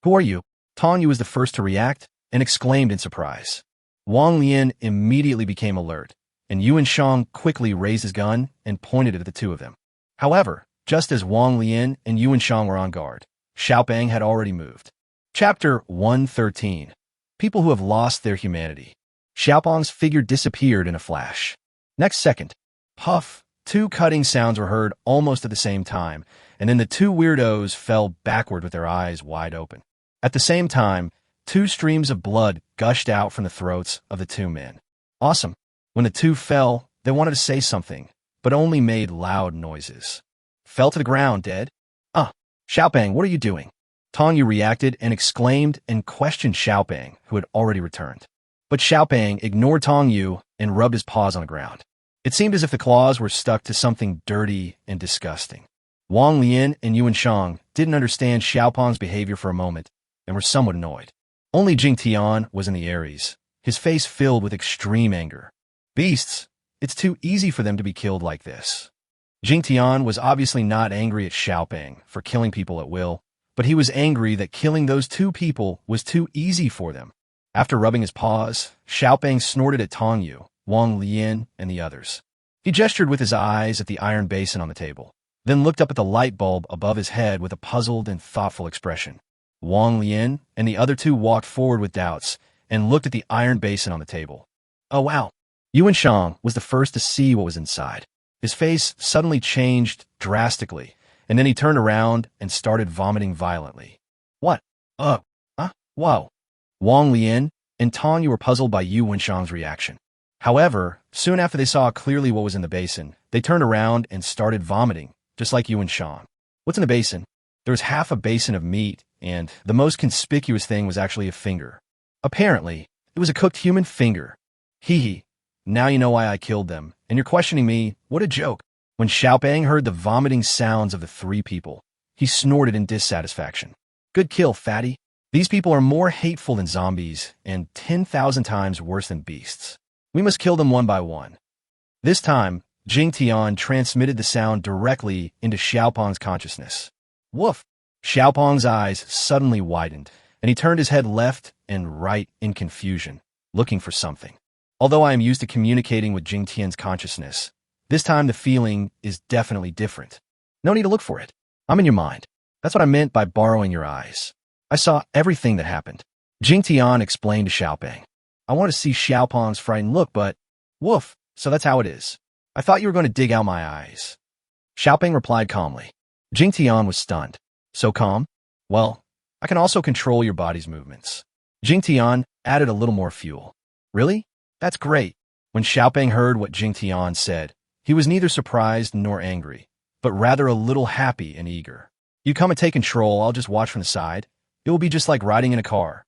[SPEAKER 1] Who are you? Tong Yu was the first to react and exclaimed in surprise. Wong Leian immediately became alert. and Yuan Shang quickly raised his gun and pointed it at the two of them. However, just as Wang Lian and Yuan Shang were on guard, Xiaopeng had already moved. Chapter 113. People who have lost their humanity. Xiaopeng's figure disappeared in a flash. Next second, puff, two cutting sounds were heard almost at the same time, and then the two weirdos fell backward with their eyes wide open. At the same time, two streams of blood gushed out from the throats of the two men. Awesome. When the two fell, they wanted to say something, but only made loud noises. Fell to the ground, dead. Xiaopeng, what are you doing? Tong Yu reacted and exclaimed and questioned Xiaopeng, who had already returned. But Xiaopeng ignored Tong Yu and rubbed his paws on the ground. It seemed as if the claws were stuck to something dirty and disgusting. Wang Lian and Yuan Shang didn't understand Xiaopeng's behavior for a moment and were somewhat annoyed. Only Jingtian was in the Aries, his face filled with extreme anger. Beasts, it's too easy for them to be killed like this. Jingtian was obviously not angry at Xiaopeng for killing people at will, but he was angry that killing those two people was too easy for them. After rubbing his paws, Xiaopeng snorted at Tong Yu, Wang Lian, and the others. He gestured with his eyes at the iron basin on the table, then looked up at the light bulb above his head with a puzzled and thoughtful expression. Wang Lian and the other two walked forward with doubts and looked at the iron basin on the table. Oh wow. Yuan Shang was the first to see what was inside. His face suddenly changed drastically, and then he turned around and started vomiting violently. What? Whoa. Wang Lian and Tong Yu were puzzled by Yuan Shang's reaction. However, soon after they saw clearly what was in the basin, they turned around and started vomiting, just like Yuan Shang. What's in the basin? There was half a basin of meat, and the most conspicuous thing was actually a finger. Apparently, it was a cooked human finger. Hee. Now you know why I killed them, and you're questioning me. What a joke. When Xiaopeng heard the vomiting sounds of the three people, he snorted in dissatisfaction. Good kill, fatty. These people are more hateful than zombies and 10,000 times worse than beasts. We must kill them one by one. This time, Jingtian transmitted the sound directly into Xiaopeng's consciousness. Woof! Xiaopeng's eyes suddenly widened, and he turned his head left and right in confusion, looking for something. Although I am used to communicating with Jingtian's consciousness, this time the feeling is definitely different. No need to look for it. I'm in your mind. That's what I meant by borrowing your eyes. I saw everything that happened. Jingtian explained to Xiaopeng. I want to see Xiaopeng's frightened look, but woof, so that's how it is. I thought you were going to dig out my eyes. Xiaopeng replied calmly. Jingtian was stunned. So calm? Well, I can also control your body's movements. Jingtian added a little more fuel. Really? That's great. When Xiaopeng heard what Jingtian said, he was neither surprised nor angry, but rather a little happy and eager. You come and take control, I'll just watch from the side. It will be just like riding in a car.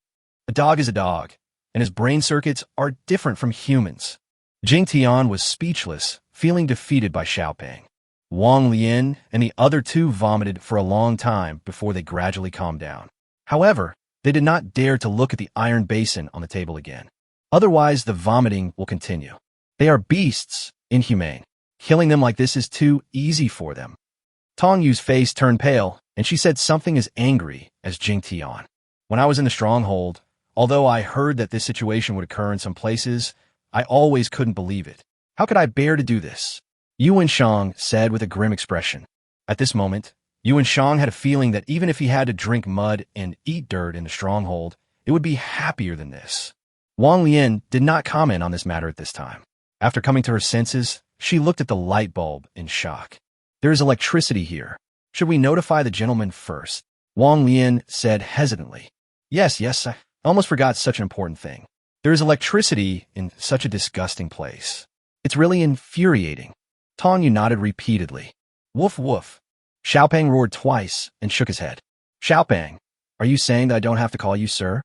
[SPEAKER 1] A dog is a dog, and his brain circuits are different from humans. Jingtian was speechless, feeling defeated by Xiaopeng. Wang Lian and the other two vomited for a long time before they gradually calmed down. However, they did not dare to look at the iron basin on the table again. Otherwise, the vomiting will continue. They are beasts, inhumane. Killing them like this is too easy for them. Tong Yu's face turned pale, and she said something as angry as Jingtian. When I was in the stronghold, although I heard that this situation would occur in some places, I always couldn't believe it. How could I bear to do this? Yuan Shang said with a grim expression. At this moment, Yuan Shang had a feeling that even if he had to drink mud and eat dirt in the stronghold, it would be happier than this. Wang Lian did not comment on this matter at this time. After coming to her senses, she looked at the light bulb in shock. There is electricity here. Should we notify the gentleman first? Wang Lian said hesitantly. Yes, I almost forgot such an important thing. There is electricity in such a disgusting place. It's really infuriating. Tong Yu nodded repeatedly. Woof woof. Xiaopeng roared twice and shook his head. Xiaopeng, are you saying that I don't have to call you sir?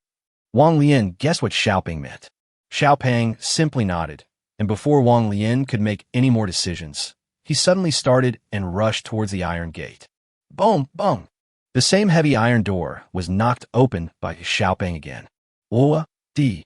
[SPEAKER 1] Wang Lian guessed what Xiaopeng meant. Xiaopeng simply nodded, and before Wang Lian could make any more decisions, he suddenly started and rushed towards the iron gate. Boom, boom. The same heavy iron door was knocked open by Xiaopeng again. Di.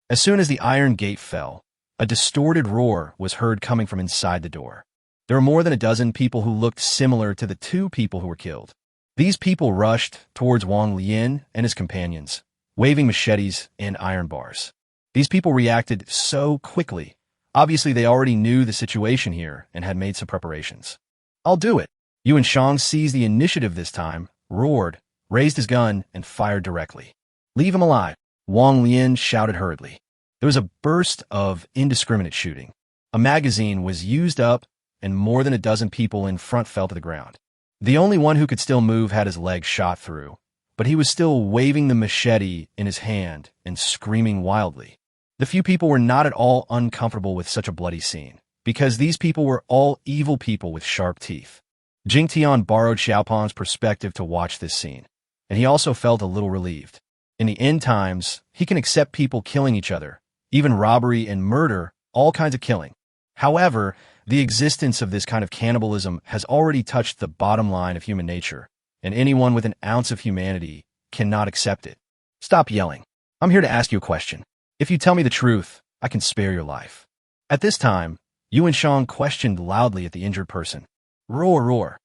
[SPEAKER 1] As soon as the iron gate fell, a distorted roar was heard coming from inside the door. There were more than a dozen people who looked similar to the two people who were killed. These people rushed towards Wang Lian and his companions, waving machetes and iron bars. These people reacted so quickly, Obviously, they already knew the situation here and had made some preparations. I'll do it. Yuan Shang seized the initiative this time, roared, raised his gun, and fired directly. Leave him alive, Wong Leian shouted hurriedly. There was a burst of indiscriminate shooting. A magazine was used up, and more than a dozen people in front fell to the ground. The only one who could still move had his leg shot through, but he was still waving the machete in his hand and screaming wildly. The few people were not at all uncomfortable with such a bloody scene, because these people were all evil people with sharp teeth. Jingtian borrowed Xiaopan's perspective to watch this scene, and he also felt a little relieved. In the end times, he can accept people killing each other, even robbery and murder, all kinds of killing. However, the existence of this kind of cannibalism has already touched the bottom line of human nature, and anyone with an ounce of humanity cannot accept it. Stop yelling. I'm here to ask you a question. If you tell me the truth, I can spare your life. At this time, Yuan Shang questioned loudly at the injured person. Roar, roar.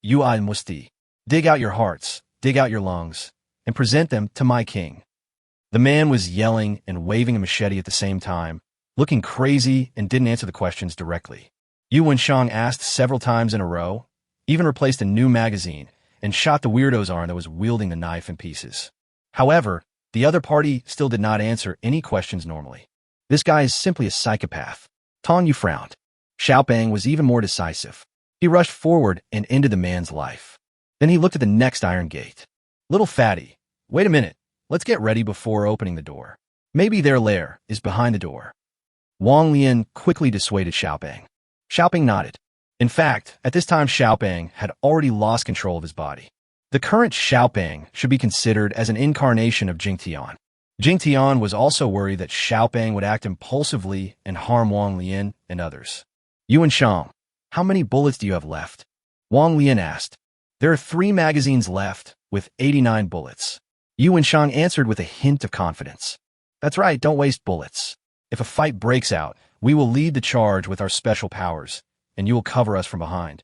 [SPEAKER 1] Yuan musti. Dig out your hearts, dig out your lungs, and present them to my king. The man was yelling and waving a machete at the same time, looking crazy and didn't answer the questions directly. Yuan Shang asked several times in a row, even replaced a new magazine, and shot the weirdo's arm that was wielding the knife in pieces. However, the other party still did not answer any questions normally. This guy is simply a psychopath. Tong Yu frowned. Xiaopeng was even more decisive. He rushed forward and ended the man's life. Then he looked at the next iron gate. Little fatty, wait a minute. Let's get ready before opening the door. Maybe their lair is behind the door. Wong Leian quickly dissuaded Xiaopeng. Xiaopeng nodded. In fact, at this time Xiaopeng had already lost control of his body. The current Xiaopeng should be considered as an incarnation of Jingtian. Jingtian was also worried that Xiaopeng would act impulsively and harm Wong Leian and others. Yuan Shang, how many bullets do you have left? Wong Leian asked. There are 3 magazines left, with 89 bullets. Yuan Shang answered with a hint of confidence. That's right, don't waste bullets. If a fight breaks out, we will lead the charge with our special powers, and you will cover us from behind.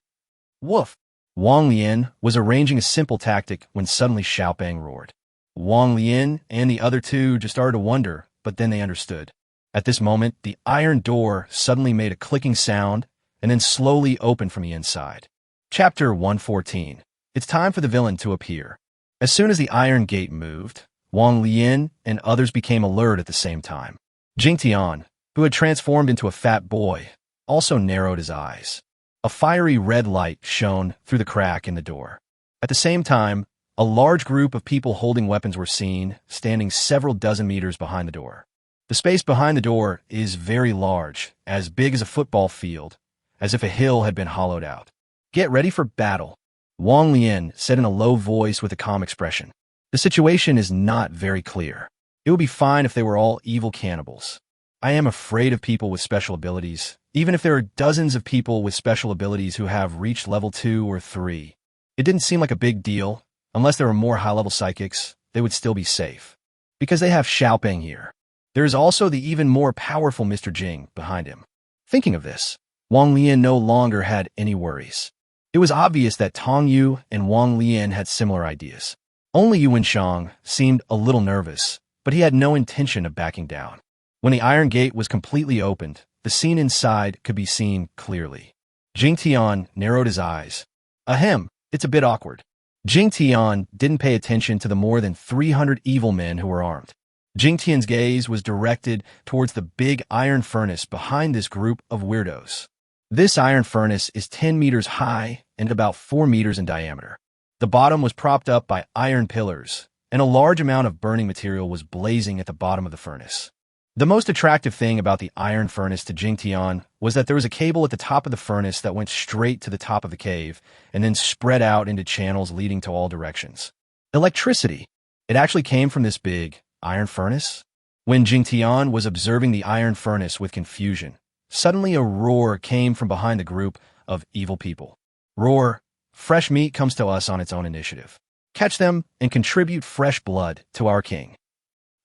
[SPEAKER 1] Woof! Wong Leian was arranging a simple tactic when suddenly Xiaopeng roared. Wong Leian and the other two just started to wonder, but then they understood. At this moment, the iron door suddenly made a clicking sound and then slowly opened from the inside. Chapter 114. It's time for the villain to appear. As soon as the iron gate moved, Wong Leian and others became alert at the same time. Jingtian, who had transformed into a fat boy, also narrowed his eyes. A fiery red light shone through the crack in the door. At the same time, a large group of people holding weapons were seen, standing several dozen meters behind the door. The space behind the door is very large, as big as a football field, as if a hill had been hollowed out. Get ready for battle, Wong Leian said in a low voice with a calm expression. The situation is not very clear. It would be fine if they were all evil cannibals. I am afraid of people with special abilities, even if there are dozens of people with special abilities who have reached level 2 or 3. It didn't seem like a big deal. Unless there were more high-level psychics, they would still be safe. Because they have Xiaopeng here. There is also the even more powerful Mr. Jing behind him. Thinking of this, Wong Leian no longer had any worries. It was obvious that Tong Yu and Wong Leian had similar ideas. Only Yuan Shang seemed a little nervous, but he had no intention of backing down. When the iron gate was completely opened, the scene inside could be seen clearly. Jingtian narrowed his eyes. Ahem, it's a bit awkward. Jingtian didn't pay attention to the more than 300 evil men who were armed. Jingtian's gaze was directed towards the big iron furnace behind this group of weirdos. This iron furnace is 10 meters high and about 4 meters in diameter. The bottom was propped up by iron pillars, and a large amount of burning material was blazing at the bottom of the furnace. The most attractive thing about the iron furnace to Jingtian was that there was a cable at the top of the furnace that went straight to the top of the cave and then spread out into channels leading to all directions. Electricity. It actually came from this big iron furnace? When Jingtian was observing the iron furnace with confusion, suddenly a roar came from behind the group of evil people. Roar, fresh meat comes to us on its own initiative. Catch them and contribute fresh blood to our king.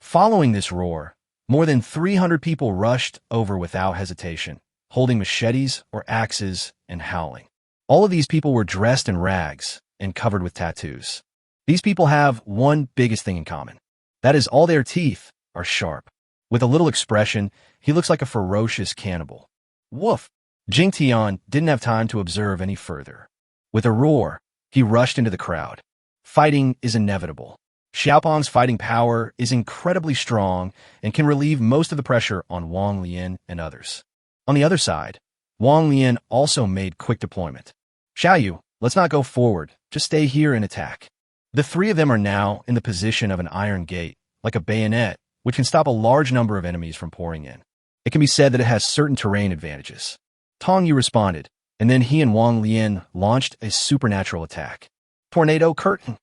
[SPEAKER 1] Following this roar, more than 300 people rushed over without hesitation, holding machetes or axes and howling. All of these people were dressed in rags and covered with tattoos. These people have one biggest thing in common. That is, all their teeth are sharp. With a little expression, he looks like a ferocious cannibal. Woof! Jingtian didn't have time to observe any further. With a roar, he rushed into the crowd. Fighting is inevitable. Xiaopong's fighting power is incredibly strong and can relieve most of the pressure on Wong, Leian, and others. On the other side, Wong Leian also made quick deployment. Xiaoyu, let's not go forward, just stay here and attack. The three of them are now in the position of an iron gate, like a bayonet, which can stop a large number of enemies from pouring in. It can be said that it has certain terrain advantages. Tong Yu responded, and then he and Wong Leian launched a supernatural attack. Tornado Curtain.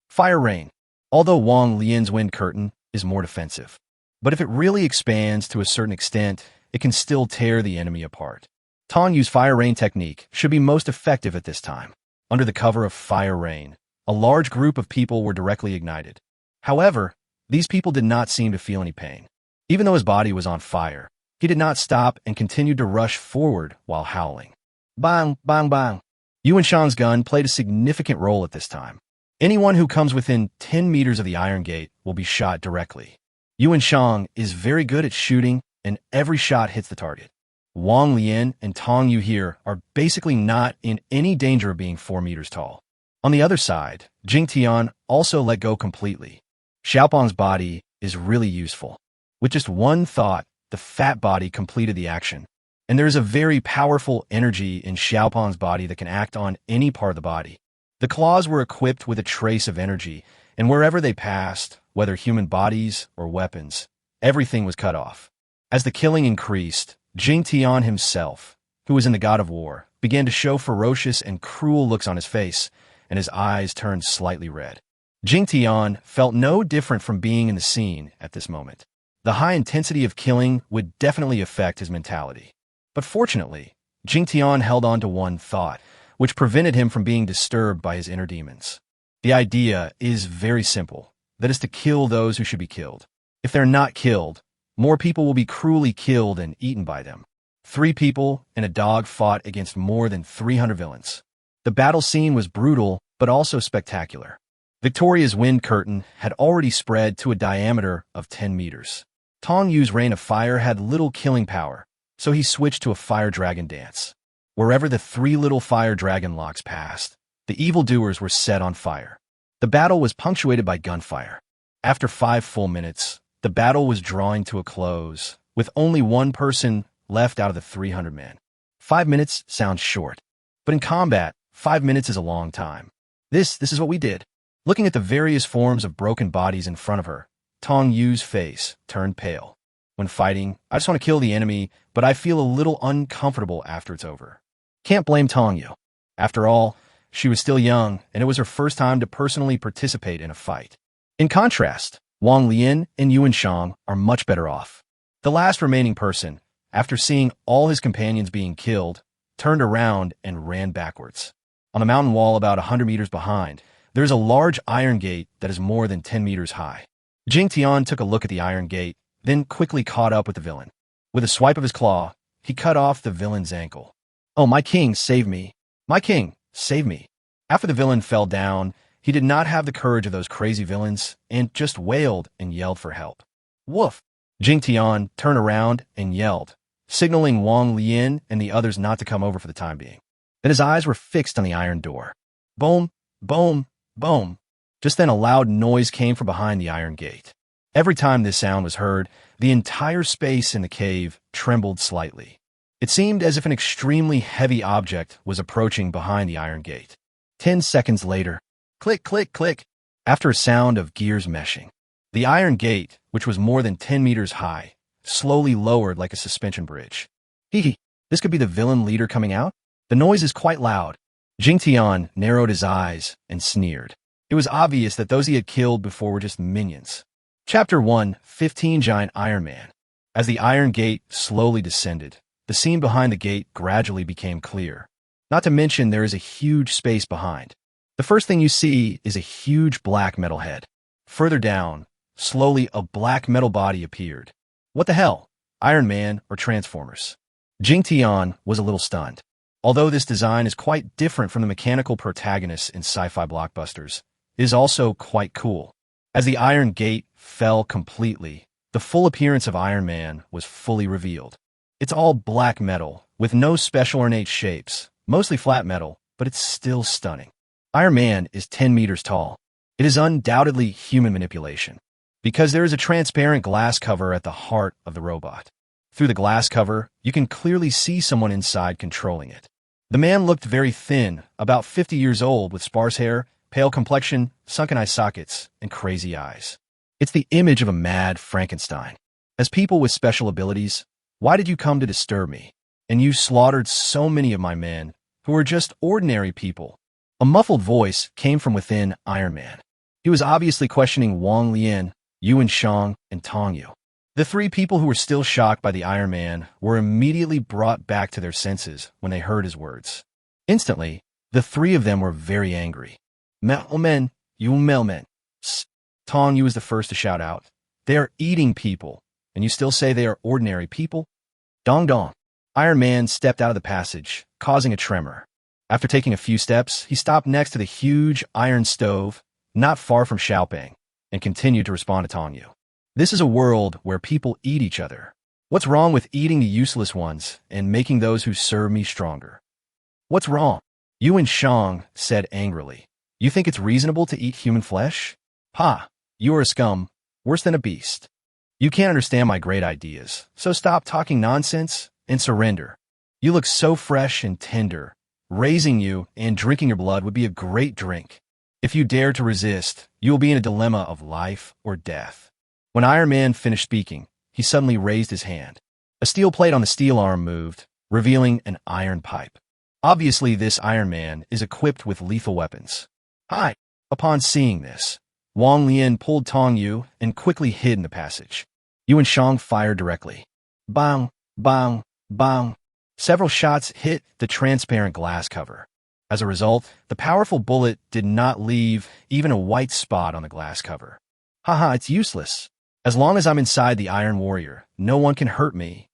[SPEAKER 1] Fire Rain. Although Wong Lian's Wind Curtain is more defensive. But if it really expands to a certain extent, it can still tear the enemy apart. Tong Yu's Fire Rain technique should be most effective at this time. Under the cover of Fire Rain, a large group of people were directly ignited. However, these people did not seem to feel any pain. Even though his body was on fire, he did not stop and continued to rush forward while howling. Bang, bang, bang. Yuan Shang's gun played a significant role at this time. Anyone who comes within 10 meters of the Iron Gate will be shot directly. Yuan Shang is very good at shooting, and every shot hits the target. Wong Leian and Tong Yu here are basically not in any danger of being 4 meters tall. On the other side, Jingtian also let go completely. Xiaopong's body is really useful. With just one thought, the fat body completed the action. And there is a very powerful energy in Xiaopong's body that can act on any part of the body. The claws were equipped with a trace of energy, and wherever they passed, whether human bodies or weapons, everything was cut off. As the killing increased, Jingtian himself, who was in the God of War, began to show ferocious and cruel looks on his face, and his eyes turned slightly red. Jingtian felt no different from being in the scene at this moment. The high intensity of killing would definitely affect his mentality. But fortunately, Jingtian held on to one thought, which prevented him from being disturbed by his inner demons. The idea is very simple, that is to kill those who should be killed. If they're not killed, more people will be cruelly killed and eaten by them. 3 people and a dog fought against more than 300 villains. The battle scene was brutal, but also spectacular. Victoria's wind curtain had already spread to a diameter of 10 meters. Tong Yu's rain of fire had little killing power, so he switched to a fire dragon dance. Wherever the 3 little fire dragon locks passed, the evildoers were set on fire. The battle was punctuated by gunfire. After 5 full minutes, the battle was drawing to a close, with only one person left out of the 300 men. 5 minutes sounds short, but in combat, 5 minutes is a long time. This is what we did. Looking at the various forms of broken bodies in front of her, Tong Yu's face turned pale. When fighting, I just want to kill the enemy, but I feel a little uncomfortable after it's over. Can't blame Tong Yu. After all, she was still young, and it was her first time to personally participate in a fight. In contrast, Wong Leian and Yuan Shang are much better off. The last remaining person, after seeing all his companions being killed, turned around and ran backwards. On a mountain wall about 100 meters behind, there is a large iron gate that is more than 10 meters high. Jingtian took a look at the iron gate, then quickly caught up with the villain. With a swipe of his claw, he cut off the villain's ankle. "Oh, my king, save me. My king, save me." After the villain fell down, he did not have the courage of those crazy villains and just wailed and yelled for help. Woof! Jingtian turned around and yelled, signaling Wong Leian and the others not to come over for the time being. Then his eyes were fixed on the iron door. Boom, boom, boom. Just then a loud noise came from behind the iron gate. Every time this sound was heard, the entire space in the cave trembled slightly. It seemed as if an extremely heavy object was approaching behind the iron gate. 10 seconds later, click, click, click. After a sound of gears meshing, the iron gate, which was more than 10 meters high, slowly lowered like a suspension bridge. Hee, this could be the villain leader coming out? The noise is quite loud. Jingtian narrowed his eyes and sneered. It was obvious that those he had killed before were just minions. Chapter 1, 15 Giant Iron Man. As the iron gate slowly descended, the scene behind the gate gradually became clear. Not to mention there is a huge space behind. The first thing you see is a huge black metal head. Further down, slowly a black metal body appeared. What the hell? Iron Man or Transformers? Jingtian was a little stunned. Although this design is quite different from the mechanical protagonists in sci-fi blockbusters, it is also quite cool. As the iron gate fell completely, The full appearance of Iron Man was fully revealed. It's all black metal, with no special ornate shapes, mostly flat metal, but it's still stunning. Iron Man is 10 meters tall. It is undoubtedly human manipulation, because there is a transparent glass cover at the heart of the robot. Through the glass cover, you can clearly see someone inside controlling it. The man looked very thin, about 50 years old, with sparse hair, pale complexion, sunken eye sockets, and crazy eyes. It's the image of a mad Frankenstein. As people with special abilities, why did you come to disturb me? And you slaughtered so many of my men, who were just ordinary people. A muffled voice came from within Iron Man. He was obviously questioning Wong, Leian, Yuan, and Tong Yu. The three people who were still shocked by the Iron Man were immediately brought back to their senses when they heard his words. Instantly, the three of them were very angry. Melmen, you Melmen. Tong Yu was the first to shout out. They are eating people, and you still say they are ordinary people? Dong dong. Iron Man stepped out of the passage, causing a tremor. After taking a few steps, he stopped next to the huge iron stove, not far from Xiaoping, and continued to respond to Tong Yu. This is a world where people eat each other. What's wrong with eating the useless ones and making those who serve me stronger? What's wrong? Yuan Shang said angrily. You think it's reasonable to eat human flesh? Ha! You are a scum, worse than a beast. You can't understand my great ideas, so stop talking nonsense and surrender. You look so fresh and tender. Raising you and drinking your blood would be a great drink. If you dare to resist, you will be in a dilemma of life or death. When Iron Man finished speaking, he suddenly raised his hand. A steel plate on the steel arm moved, revealing an iron pipe. Obviously, this Iron Man is equipped with lethal weapons. Hi! Upon seeing this, Wong Leian pulled Tong Yu and quickly hid in the passage. Yuan Shang fired directly. Bang! Bang! Bang! Several shots hit the transparent glass cover. As a result, the powerful bullet did not leave even a white spot on the glass cover. Haha, it's useless. As long as I'm inside the Iron Warrior, no one can hurt me.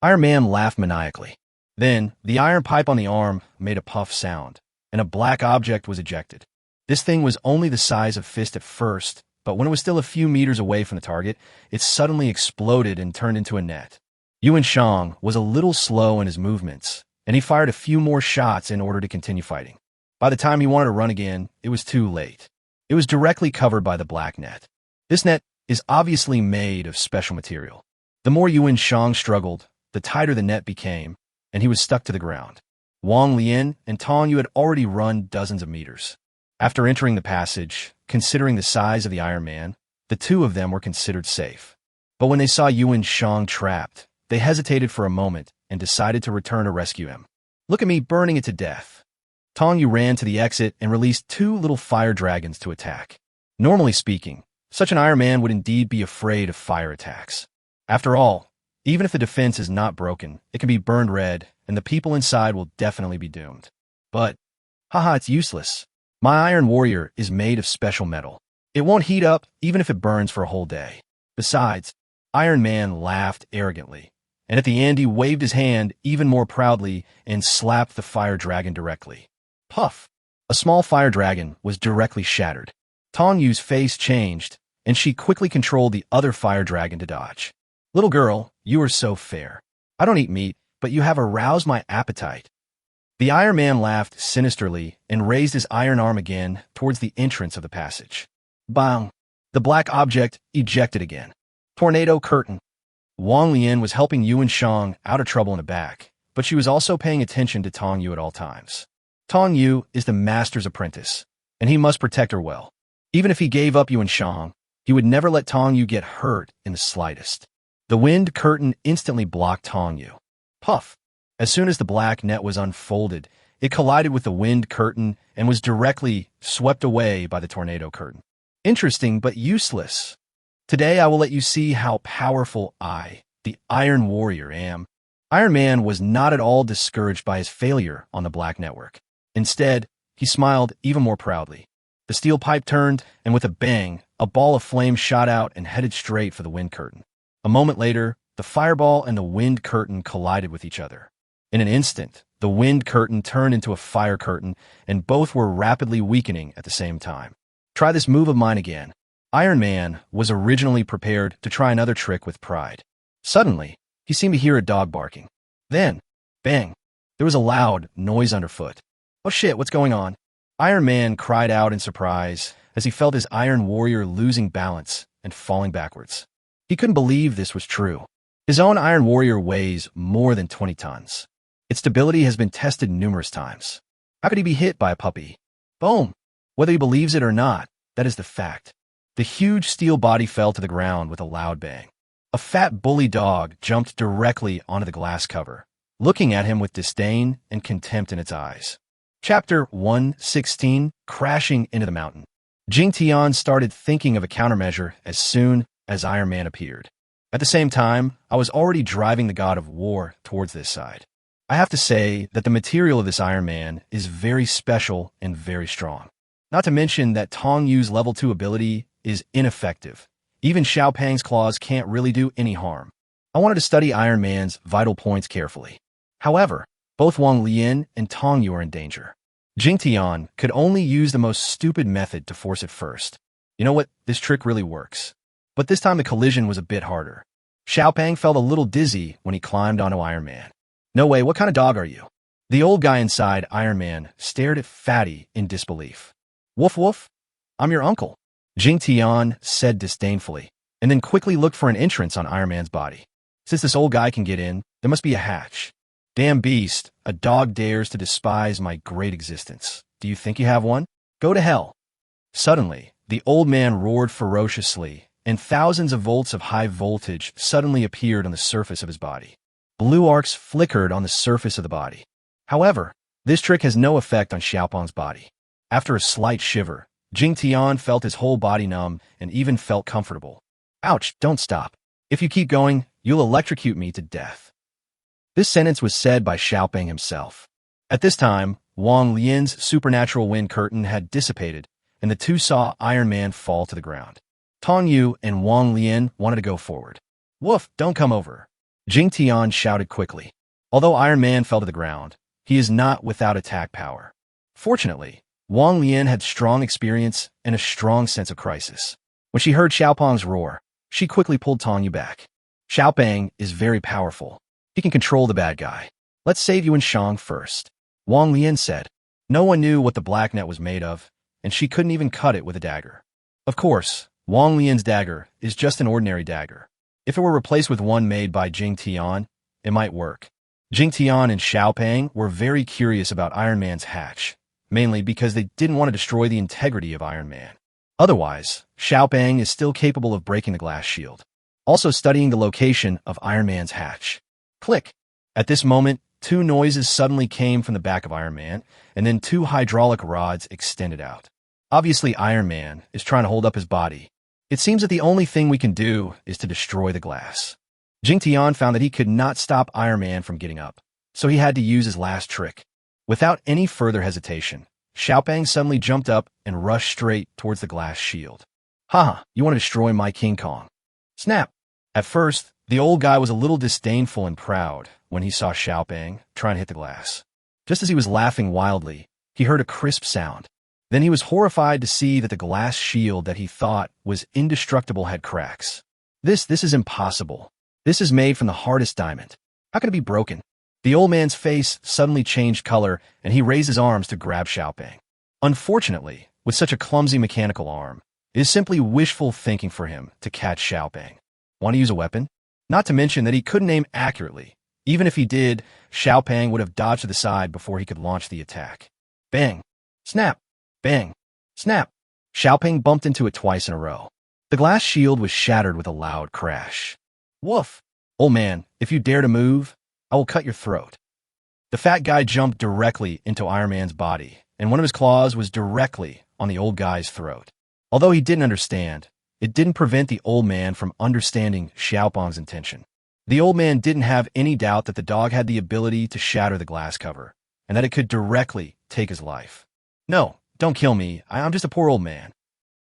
[SPEAKER 1] Iron Man laughed maniacally. Then, the iron pipe on the arm made a puff sound, and a black object was ejected. This thing was only the size of a fist at first, but when it was still a few meters away from the target, it suddenly exploded and turned into a net. Yuan Shang was a little slow in his movements, and he fired a few more shots in order to continue fighting. By the time he wanted to run again, it was too late. It was directly covered by the black net. This net is obviously made of special material. The more Yuan Shang struggled, the tighter the net became, and he was stuck to the ground. Wong Leian and Tong Yu had already run dozens of meters. After entering the passage, considering the size of the Iron Man, the two of them were considered safe. But when they saw Yuan Shang trapped, they hesitated for a moment and decided to return to rescue him. Look at me burning it to death. Tong Yu ran to the exit and released two little fire dragons to attack. Normally speaking, such an Iron Man would indeed be afraid of fire attacks. After all, even if the defense is not broken, it can be burned red, and the people inside will definitely be doomed. But, haha, it's useless. My Iron Warrior is made of special metal. It won't heat up even if it burns for a whole day. Besides, Iron Man laughed arrogantly, and at the end he waved his hand even more proudly and slapped the fire dragon directly. Puff! A small fire dragon was directly shattered. Tong Yu's face changed, and she quickly controlled the other fire dragon to dodge. Little girl, you are so fair. I don't eat meat, but you have aroused my appetite. The Iron Man laughed sinisterly and raised his iron arm again towards the entrance of the passage. Bang! The black object ejected again. Tornado curtain. Wong Leian was helping Yuan Shang out of trouble in the back, but she was also paying attention to Tong Yu at all times. Tong Yu is the master's apprentice, and he must protect her well. Even if he gave up Yuan Shang, he would never let Tong Yu get hurt in the slightest. The wind curtain instantly blocked Tong Yu. Puff! As soon as the black net was unfolded, it collided with the wind curtain and was directly swept away by the tornado curtain. Interesting, but useless. Today I will let you see how powerful I, the Iron Warrior, am. Iron Man was not at all discouraged by his failure on the Black Network. Instead, he smiled even more proudly. The steel pipe turned, and with a bang, a ball of flame shot out and headed straight for the wind curtain. A moment later, the fireball and the wind curtain collided with each other. In an instant, the wind curtain turned into a fire curtain, and both were rapidly weakening at the same time. Try this move of mine again. Iron Man was originally prepared to try another trick with pride. Suddenly, he seemed to hear a dog barking. Then, bang, there was a loud noise underfoot. Oh shit, what's going on? Iron Man cried out in surprise as he felt his Iron Warrior losing balance and falling backwards. He couldn't believe this was true. His own Iron Warrior weighs more than 20 tons. Its stability has been tested numerous times. How could he be hit by a puppy? Boom! Whether he believes it or not, that is the fact. The huge steel body fell to the ground with a loud bang. A fat bully dog jumped directly onto the glass cover, looking at him with disdain and contempt in its eyes. Chapter 116, Crashing into the Mountain. Jingtian started thinking of a countermeasure as soon as Iron Man appeared. At the same time, I was already driving the god of war towards this side. I have to say that the material of this Iron Man is very special and very strong. Not to mention that Tong Yu's level 2 ability is ineffective. Even Xiaopang's claws can't really do any harm. I wanted to study Iron Man's vital points carefully. However, both Wong Leian and Tong Yu are in danger. Jingtian could only use the most stupid method to force it first. You know what? This trick really works. But this time the collision was a bit harder. Xiaopang felt a little dizzy when he climbed onto Iron Man. No way, what kind of dog are you? The old guy inside Iron Man stared at Fatty in disbelief. Woof woof, I'm your uncle, Jingtian said disdainfully, and then quickly looked for an entrance on Iron Man's body. Since this old guy can get in, there must be a hatch. Damn beast, a dog dares to despise my great existence. Do you think you have one? Go to hell. Suddenly, the old man roared ferociously, and thousands of volts of high voltage suddenly appeared on the surface of his body. Blue arcs flickered on the surface of the body. However, this trick has no effect on Xiaopang's body. After a slight shiver, Jingtian felt his whole body numb and even felt comfortable. Ouch, don't stop. If you keep going, you'll electrocute me to death. This sentence was said by Xiaopang himself. At this time, Wong Lian's supernatural wind curtain had dissipated, and the two saw Iron Man fall to the ground. Tong Yu and Wong Leian wanted to go forward. Woof, don't come over, Jingtian shouted quickly. Although Iron Man fell to the ground, he is not without attack power. Fortunately, Wong Leian had strong experience and a strong sense of crisis. When she heard Xiaopang's roar, she quickly pulled Tong Yu back. Xiaopang is very powerful. He can control the bad guy. Let's save Yuan Shang first, Wong Leian said. No one knew what the black net was made of, and she couldn't even cut it with a dagger. Of course, Wong Lian's dagger is just an ordinary dagger. If it were replaced with one made by Jingtian, it might work. Jingtian and Xiaopang were very curious about Iron Man's hatch, mainly because they didn't want to destroy the integrity of Iron Man. Otherwise, Xiaopang is still capable of breaking the glass shield. Also studying the location of Iron Man's hatch. Click. At this moment, two noises suddenly came from the back of Iron Man, and then two hydraulic rods extended out. Obviously, Iron Man is trying to hold up his body. It seems that the only thing we can do is to destroy the glass. Jingtian found that he could not stop Iron Man from getting up, so he had to use his last trick. Without any further hesitation, Xiaopang suddenly jumped up and rushed straight towards the glass shield. Haha, you want to destroy my King Kong. Snap! At first, the old guy was a little disdainful and proud when he saw Xiaopang trying to hit the glass. Just as he was laughing wildly, he heard a crisp sound. Then he was horrified to see that the glass shield that he thought was indestructible had cracks. This is impossible. This is made from the hardest diamond. How can it be broken? The old man's face suddenly changed color, and he raised his arms to grab Xiaopang. Unfortunately, with such a clumsy mechanical arm, it is simply wishful thinking for him to catch Xiaopang. Want to use a weapon? Not to mention that he couldn't aim accurately. Even if he did, Xiaopang would have dodged to the side before he could launch the attack. Bang! Snap! Bang! Snap! Xiaopang bumped into it twice in a row. The glass shield was shattered with a loud crash. Woof! Old man, if you dare to move, I will cut your throat. The fat guy jumped directly into Iron Man's body, and one of his claws was directly on the old guy's throat. Although he didn't understand, it didn't prevent the old man from understanding Xiaopang's intention. The old man didn't have any doubt that the dog had the ability to shatter the glass cover, and that it could directly take his life. No, don't kill me, I'm just a poor old man.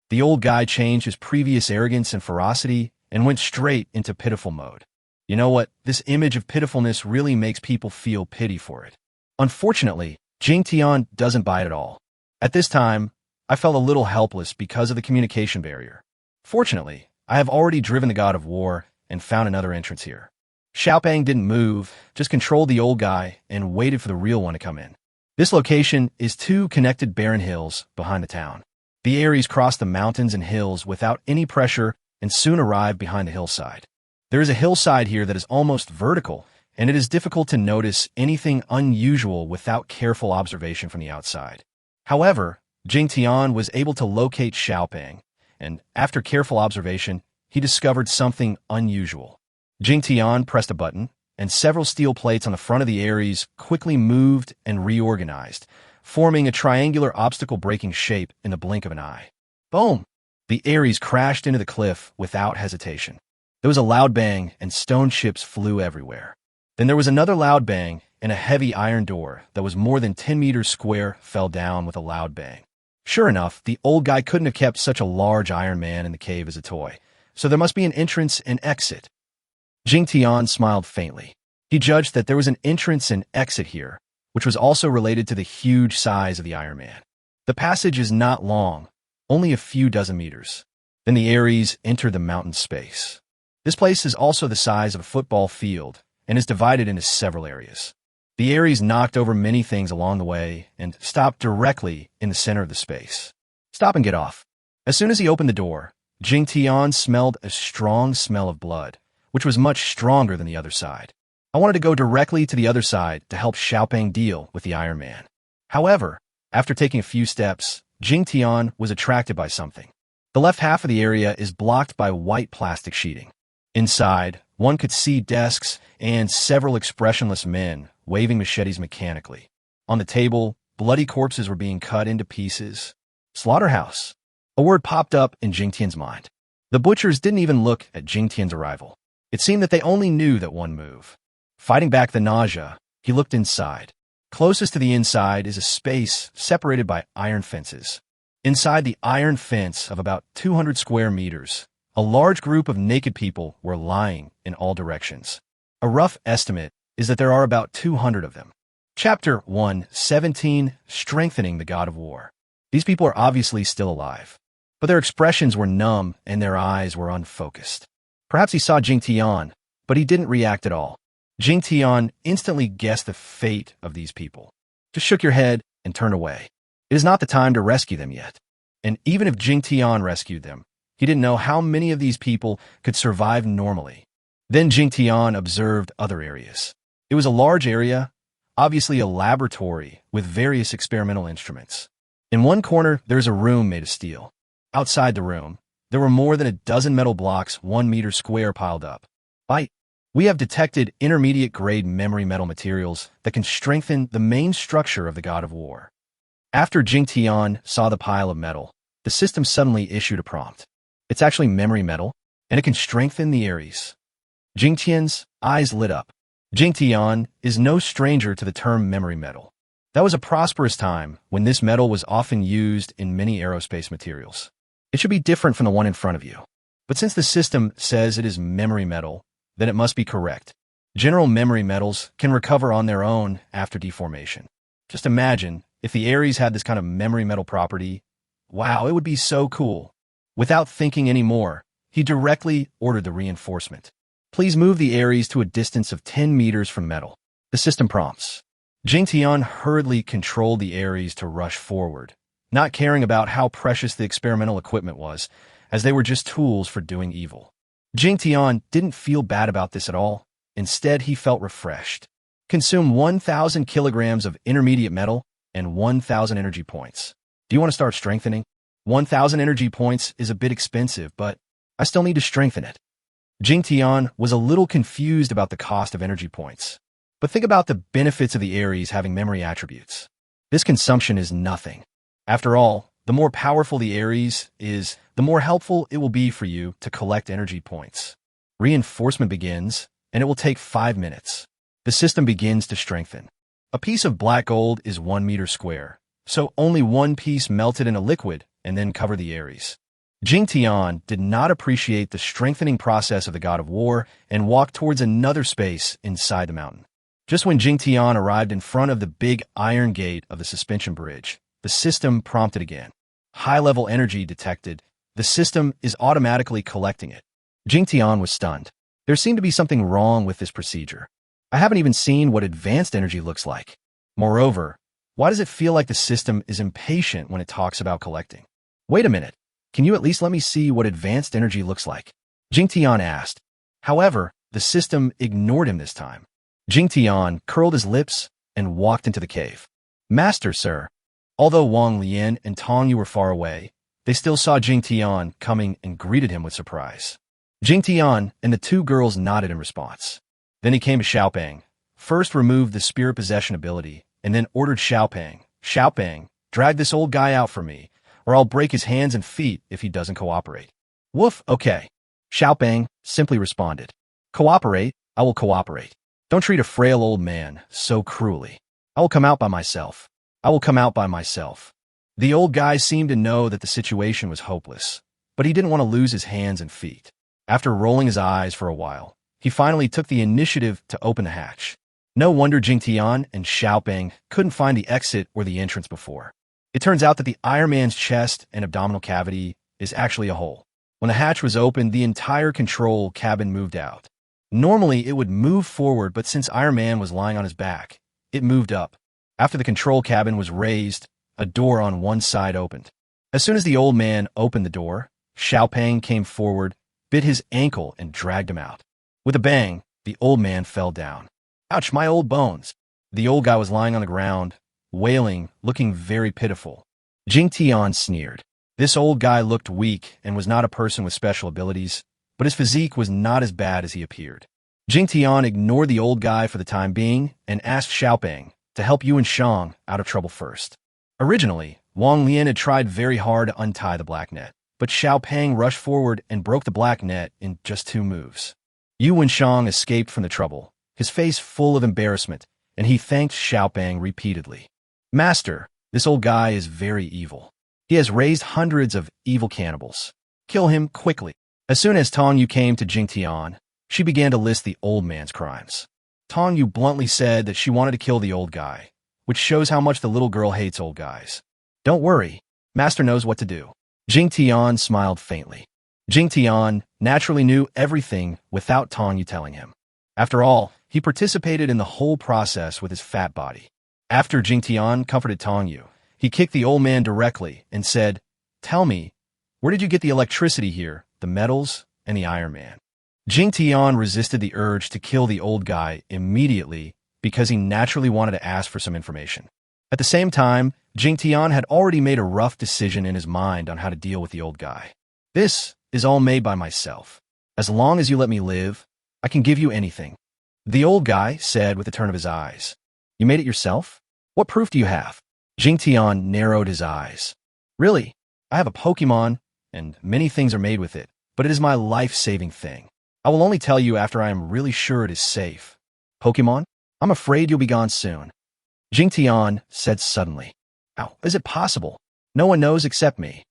[SPEAKER 1] The old guy changed his previous arrogance and ferocity and went straight into pitiful mode. You know what? This image of pitifulness really makes people feel pity for it. Unfortunately, Jingtian doesn't buy it at all. At this time, I felt a little helpless because of the communication barrier. Fortunately, I have already driven the god of war and found another entrance here. Xiaopeng didn't move, just controlled the old guy and waited for the real one to come in. This location is two connected barren hills behind the town. The Aries crossed the mountains and hills without any pressure and soon arrived behind the hillside. There is a hillside here that is almost vertical, and it is difficult to notice anything unusual without careful observation from the outside. However, Jingtian was able to locate Xiaopeng, and after careful observation, he discovered something unusual. Jingtian pressed a button, and several steel plates on the front of the Aries quickly moved and reorganized, forming a triangular obstacle-breaking shape in the blink of an eye. Boom! The Aries crashed into the cliff without hesitation. There was a loud bang, and stone chips flew everywhere. Then there was another loud bang, and a heavy iron door that was more than 10 meters square fell down with a loud bang. Sure enough, the old guy couldn't have kept such a large Iron Man in the cave as a toy, so there must be an entrance and exit. Jingtian smiled faintly. He judged that there was an entrance and exit here, which was also related to the huge size of the Iron Man. The passage is not long, only a few dozen meters. Then the Aries entered the mountain space. This place is also the size of a football field and is divided into several areas. The Aries knocked over many things along the way and stopped directly in the center of the space. Stop and get off. As soon as he opened the door, Jingtian smelled a strong smell of blood, which was much stronger than the other side. I wanted to go directly to the other side to help Xiaopeng deal with the Iron Man. However, after taking a few steps, Jingtian was attracted by something. The left half of the area is blocked by white plastic sheeting. Inside, one could see desks and several expressionless men waving machetes mechanically. On the table, bloody corpses were being cut into pieces. Slaughterhouse. A word popped up in Jingtian's mind. The butchers didn't even look at Jingtian's arrival. It seemed that they only knew that one move. Fighting back the nausea, he looked inside. Closest to the inside is a space separated by iron fences. Inside the iron fence of about 200 square meters, a large group of naked people were lying in all directions. A rough estimate is that there are about 200 of them. Chapter 1:17 Strengthening the God of War. These people are obviously still alive, but their expressions were numb and their eyes were unfocused. Perhaps he saw Jingtian, but he didn't react at all. Jingtian instantly guessed the fate of these people. Just shook your head and turned away. It is not the time to rescue them yet. And even if Jingtian rescued them, he didn't know how many of these people could survive normally. Then Jingtian observed other areas. It was a large area, obviously a laboratory with various experimental instruments. In one corner, there's a room made of steel. Outside the room, there were more than a dozen metal blocks 1 meter square piled up. We have detected intermediate-grade memory metal materials that can strengthen the main structure of the God of War. After Jingtian saw the pile of metal, the system suddenly issued a prompt. It's actually memory metal, and it can strengthen the Aries. Jingtian's eyes lit up. Jingtian is no stranger to the term memory metal. That was a prosperous time when this metal was often used in many aerospace materials. It should be different from the one in front of you. But since the system says it is memory metal, then it must be correct. General memory metals can recover on their own after deformation. Just imagine if the Aries had this kind of memory metal property. Wow, it would be so cool. Without thinking any more, he directly ordered the reinforcement. Please move the Aries to a distance of 10 meters from metal. The system prompts. Jingtian hurriedly controlled the Aries to rush forward, not caring about how precious the experimental equipment was, as they were just tools for doing evil. Jingtian didn't feel bad about this at all. Instead, he felt refreshed. Consume 1,000 kilograms of intermediate metal and 1,000 energy points. Do you want to start strengthening? 1,000 energy points is a bit expensive, but I still need to strengthen it. Jingtian was a little confused about the cost of energy points. But think about the benefits of the Aries having memory attributes. This consumption is nothing. After all, the more powerful the Aries is, the more helpful it will be for you to collect energy points. Reinforcement begins, and it will take 5 minutes. The system begins to strengthen. A piece of black gold is 1 meter square, so only one piece melted in a liquid and then covered the Aries. Jingtian did not appreciate the strengthening process of the God of War and walked towards another space inside the mountain. Just when Jingtian arrived in front of the big iron gate of the suspension bridge, the system prompted again. High-level energy detected. the system is automatically collecting it. Jingtian was stunned. There seemed to be something wrong with this procedure. I haven't even seen what advanced energy looks like. Moreover, why does it feel like the system is impatient when it talks about collecting? Wait a minute. Can you at least let me see what advanced energy looks like? Jingtian asked. However, the system ignored him this time. Jingtian curled his lips and walked into the cave. Master, sir. Although Wong, Leian, and Tong Yu were far away, they still saw Jingtian coming and greeted him with surprise. Jingtian and the two girls nodded in response. Then he came to Xiaopeng, first removed the spirit possession ability, and then ordered Xiaopeng, drag this old guy out for me, or I'll break his hands and feet if he doesn't cooperate. Woof, okay. Xiaopeng simply responded. Cooperate, I will cooperate. Don't treat a frail old man so cruelly. I will come out by myself. I will come out by myself. The old guy seemed to know that the situation was hopeless, but he didn't want to lose his hands and feet. After rolling his eyes for a while, he finally took the initiative to open the hatch. No wonder Jingtian and Xiaopeng couldn't find the exit or the entrance before. It turns out that the Iron Man's chest and abdominal cavity is actually a hole. When the hatch was opened, the entire control cabin moved out. Normally, it would move forward, but since Iron Man was lying on his back, it moved up. After the control cabin was raised, a door on one side opened. As soon as the old man opened the door, Xiaopeng came forward, bit his ankle, and dragged him out. With a bang, the old man fell down. Ouch, my old bones. The old guy was lying on the ground, wailing, looking very pitiful. Jingtian sneered. This old guy looked weak and was not a person with special abilities, but his physique was not as bad as he appeared. Jingtian ignored the old guy for the time being and asked Xiaopeng to help Yuan Shang out of trouble first. Originally, Wong Leian had tried very hard to untie the black net, but Xiaopeng rushed forward and broke the black net in just 2 moves. Yuan Shang escaped from the trouble, his face full of embarrassment, and he thanked Xiaopeng repeatedly. Master, this old guy is very evil. He has raised hundreds of evil cannibals. Kill him quickly. As soon as Tong Yu came to Jingtian, she began to list the old man's crimes. Tong Yu bluntly said that she wanted to kill the old guy, which shows how much the little girl hates old guys. Don't worry, Master knows what to do. Jingtian smiled faintly. Jingtian naturally knew everything without Tong Yu telling him. After all, he participated in the whole process with his fat body. After Jingtian comforted Tong Yu, he kicked the old man directly and said, Tell me, where did you get the electricity here, the metals, and the Iron Man? Jingtian resisted the urge to kill the old guy immediately because he naturally wanted to ask for some information. At the same time, Jingtian had already made a rough decision in his mind on how to deal with the old guy. This is all made by myself. As long as you let me live, I can give you anything. The old guy said with a turn of his eyes. You made it yourself? What proof do you have? Jingtian narrowed his eyes. Really, I have a Pokemon, and many things are made with it, but it is my life-saving thing. I will only tell you after I am really sure it is safe. Pokemon, I'm afraid you'll be gone soon. Jingtian said suddenly. How is it possible? No one knows except me.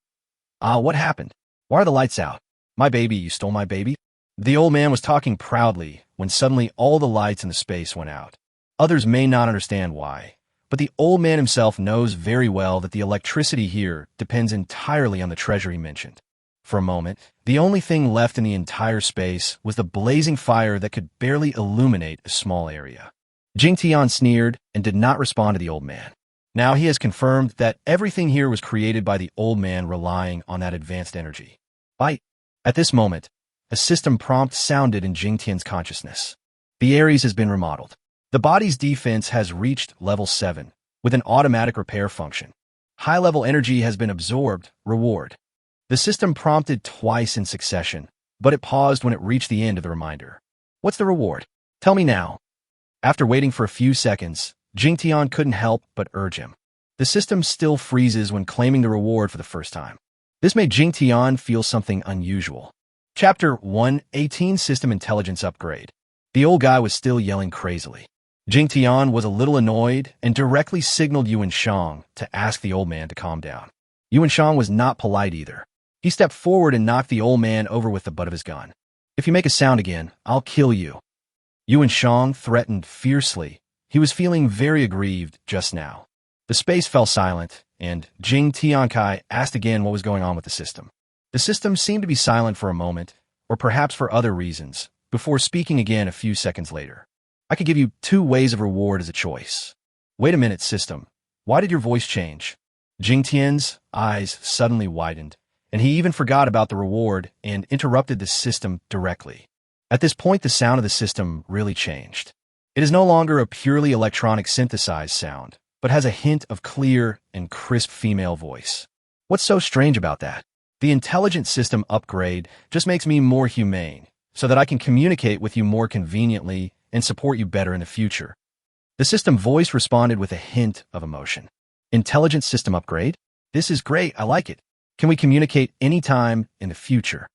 [SPEAKER 1] What happened? Why are the lights out? My baby, you stole my baby? The old man was talking proudly when suddenly all the lights in the space went out. Others may not understand why, but the old man himself knows very well that the electricity here depends entirely on the treasure he mentioned. For a moment, the only thing left in the entire space was the blazing fire that could barely illuminate a small area. Jingtian sneered and did not respond to the old man. Now he has confirmed that everything here was created by the old man relying on that advanced energy. At this moment, a system prompt sounded in Jingtian's consciousness. The Aries has been remodeled. The body's defense has reached level 7, with an automatic repair function. High-level energy has been absorbed, reward. The system prompted twice in succession, but it paused when it reached the end of the reminder. What's the reward? Tell me now. After waiting for a few seconds, Jingtian couldn't help but urge him. The system still freezes when claiming the reward for the first time. This made Jingtian feel something unusual. Chapter 1:18 System Intelligence Upgrade. The old guy was still yelling crazily. Jingtian was a little annoyed and directly signaled Yuan Shang to ask the old man to calm down. Yuan Shang was not polite either. He stepped forward and knocked the old man over with the butt of his gun. If you make a sound again, I'll kill you. Yuan Shang threatened fiercely. He was feeling very aggrieved just now. The space fell silent, and Jingtian asked again what was going on with the system. The system seemed to be silent for a moment, or perhaps for other reasons, before speaking again a few seconds later. I could give you 2 ways of reward as a choice. Wait a minute, system. Why did your voice change? Jingtian's eyes suddenly widened, and he even forgot about the reward and interrupted the system directly. At this point, the sound of the system really changed. It is no longer a purely electronic synthesized sound, but has a hint of clear and crisp female voice. What's so strange about that? The intelligent system upgrade just makes me more humane, so that I can communicate with you more conveniently and support you better in the future. The system voice responded with a hint of emotion. Intelligent system upgrade? This is great, I like it. Can we communicate anytime in the future?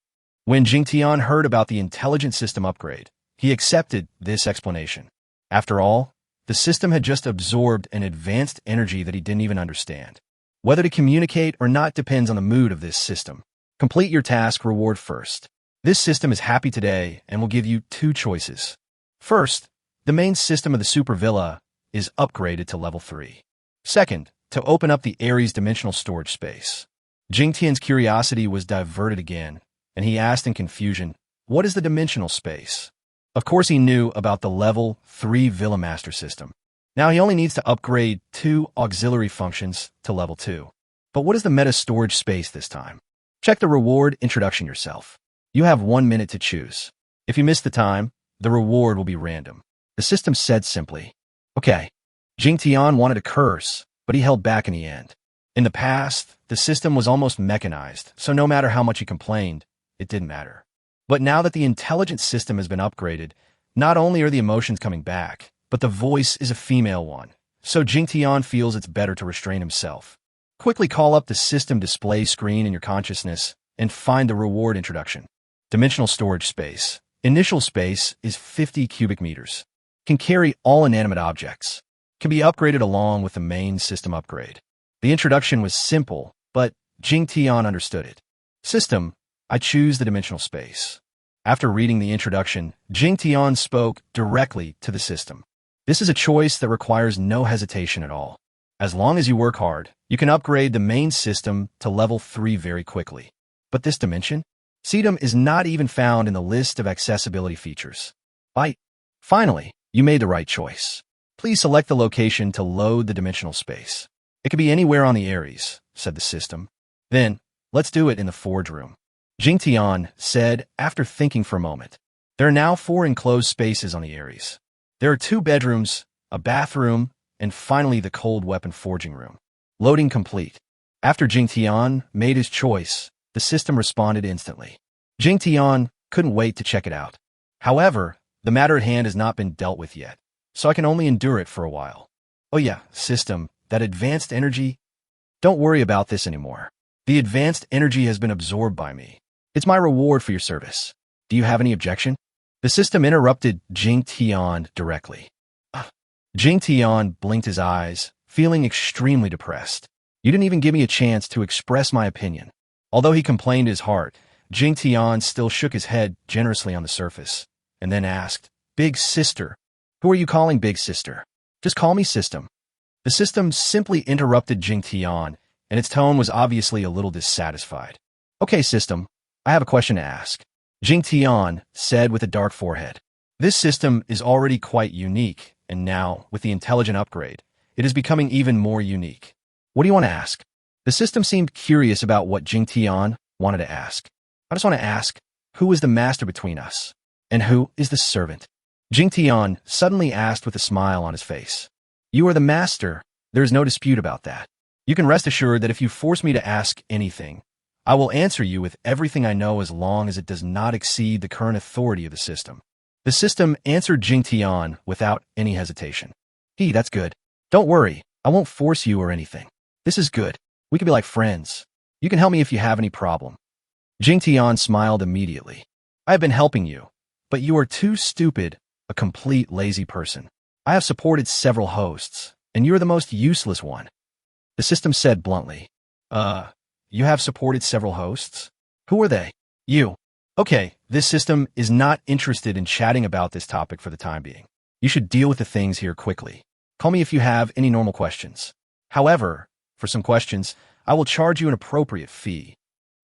[SPEAKER 1] When Jingtian heard about the intelligent system upgrade, he accepted this explanation. After all, the system had just absorbed an advanced energy that he didn't even understand. Whether to communicate or not depends on the mood of this system. Complete your task reward first. This system is happy today and will give you 2 choices. First, the main system of the super villa is upgraded to level 3. Second, to open up the Aries dimensional storage space. Jingtian's curiosity was diverted again, and he asked in confusion, what is the dimensional space? Of course he knew about the level 3 Villa Master system. Now he only needs to upgrade 2 auxiliary functions to level 2. But what is the meta storage space this time? Check the reward introduction yourself. You have 1 minute to choose. If you miss the time, the reward will be random. The system said simply. Okay. Jingtian wanted to curse, but he held back in the end. In the past, the system was almost mechanized, so no matter how much he complained, it didn't matter. But now that the intelligent system has been upgraded, not only are the emotions coming back, but the voice is a female one, so Jingtian feels it's better to restrain himself. Quickly call up the system display screen in your consciousness and find the reward introduction. Dimensional storage space. Initial space is 50 cubic meters. Can carry all inanimate objects. Can be upgraded along with the main system upgrade. The introduction was simple, but Jingtian understood it. System, I choose the dimensional space. After reading the introduction, Jingtian spoke directly to the system. This is a choice that requires no hesitation at all. As long as you work hard, you can upgrade the main system to level 3 very quickly. But this dimension? Sedum is not even found in the list of accessibility features. Finally, you made the right choice. Please select the location to load the dimensional space. It could be anywhere on the Aries, said the system. Then, let's do it in the forge room. Jingtian said after thinking for a moment. There are now 4 enclosed spaces on the Aries. There are 2 bedrooms, a bathroom, and finally the cold weapon forging room. Loading complete. After Jingtian made his choice, the system responded instantly. Jingtian couldn't wait to check it out. However, the matter at hand has not been dealt with yet, so I can only endure it for a while. Oh yeah, system, that advanced energy? Don't worry about this anymore. The advanced energy has been absorbed by me. It's my reward for your service. Do you have any objection? The system interrupted Jingtian directly. Jingtian blinked his eyes, feeling extremely depressed. You didn't even give me a chance to express my opinion. Although he complained his heart, Jingtian still shook his head generously on the surface, and then asked, Big sister. Who are you calling big sister? Just call me system. The system simply interrupted Jingtian, and its tone was obviously a little dissatisfied. Okay, system, I have a question to ask. Jingtian said with a dark forehead. This system is already quite unique, and now, with the intelligent upgrade, it is becoming even more unique. What do you want to ask? The system seemed curious about what Jingtian wanted to ask. I just want to ask, who is the master between us? And who is the servant? Jingtian suddenly asked with a smile on his face. You are the master. There is no dispute about that. You can rest assured that if you force me to ask anything, I will answer you with everything I know as long as it does not exceed the current authority of the system. The system answered Jingtian without any hesitation. That's good. Don't worry, I won't force you or anything. This is good. We can be like friends. You can help me if you have any problem. Jingtian smiled immediately. I have been helping you, but you are too stupid, a complete lazy person. I have supported several hosts, and you are the most useless one. The system said bluntly. You have supported several hosts? Who are they? You. Okay, this system is not interested in chatting about this topic for the time being. You should deal with the things here quickly. Call me if you have any normal questions. However, for some questions, I will charge you an appropriate fee.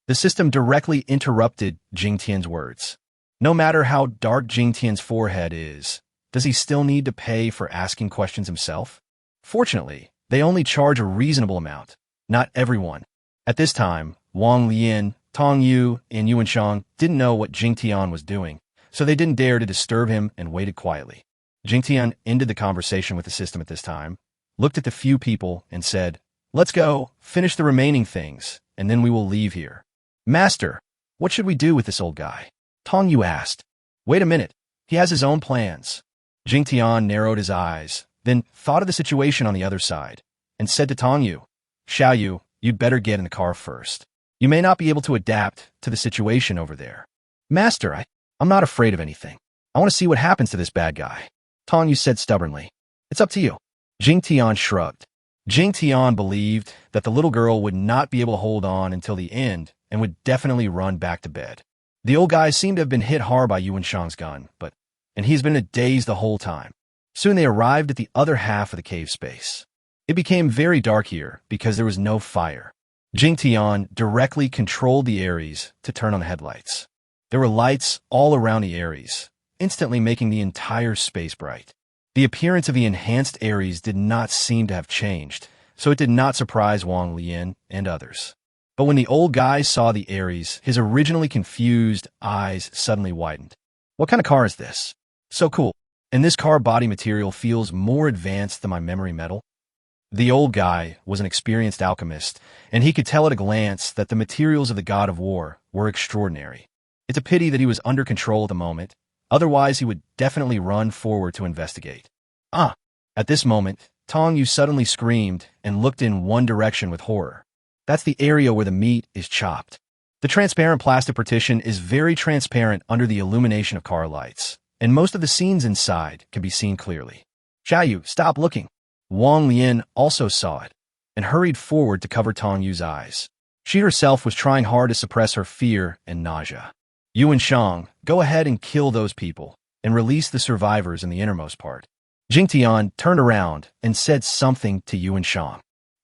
[SPEAKER 1] The system directly interrupted Jingtian's words. No matter how dark Jingtian's forehead is, does he still need to pay for asking questions himself? Fortunately, they only charge a reasonable amount. Not everyone. At this time, Wong, Leian, Tong Yu, and Yuan didn't know what Jingtian was doing, so they didn't dare to disturb him and waited quietly. Jingtian ended the conversation with the system at this time, looked at the few people, and said, "Let's go, finish the remaining things, and then we will leave here." "Master, what should we do with this old guy?" Tong Yu asked. "Wait a minute, he has his own plans." Jingtian narrowed his eyes, then thought of the situation on the other side, and said to Tong Yu, "Xiao Yu, you'd better get in the car first. You may not be able to adapt to the situation over there." "Master, I'm not afraid of anything. I want to see what happens to this bad guy," Tong Yu said stubbornly. "It's up to you." Jingtian shrugged. Jingtian believed that the little girl would not be able to hold on until the end and would definitely run back to bed. The old guy seemed to have been hit hard by Yuanshang's gun, and he's been in a daze the whole time. Soon they arrived at the other half of the cave space. It became very dark here because there was no fire. Jingtian directly controlled the Aries to turn on the headlights. There were lights all around the Aries, instantly making the entire space bright. The appearance of the enhanced Aries did not seem to have changed, so it did not surprise Wong, Leian, and others. But when the old guy saw the Aries, his originally confused eyes suddenly widened. "What kind of car is this? So cool. And this car body material feels more advanced than my memory metal." The old guy was an experienced alchemist, and he could tell at a glance that the materials of the god of war were extraordinary. It's a pity that he was under control at the moment, otherwise he would definitely run forward to investigate. At this moment, Tong Yu suddenly screamed and looked in one direction with horror. That's the area where the meat is chopped. The transparent plastic partition is very transparent under the illumination of car lights, and most of the scenes inside can be seen clearly. "Xiao Yu, stop looking." Wong Leian also saw it, and hurried forward to cover Tong Yu's eyes. She herself was trying hard to suppress her fear and nausea. "Yuan, go ahead and kill those people, and release the survivors in the innermost part." Jingtian turned around and said something to Yuan.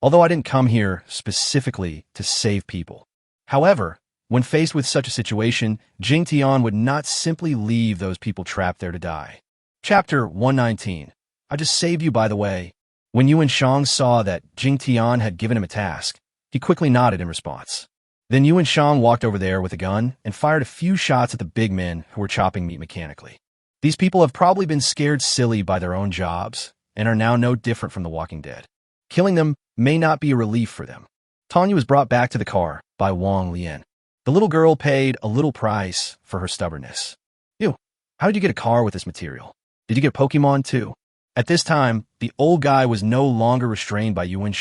[SPEAKER 1] "Although I didn't come here specifically to save people." However, when faced with such a situation, Jingtian would not simply leave those people trapped there to die. Chapter 119. "I just saved you, by the way." When Yuan saw that Jingtian had given him a task, he quickly nodded in response. Then Yuan walked over there with a gun and fired a few shots at the big men who were chopping meat mechanically. These people have probably been scared silly by their own jobs and are now no different from the Walking Dead. Killing them may not be a relief for them. Tong Yu was brought back to the car by Wong Leian. The little girl paid a little price for her stubbornness. "You, how did you get a car with this material? Did you get Pokemon too?" At this time, the old guy was no longer restrained by Yuan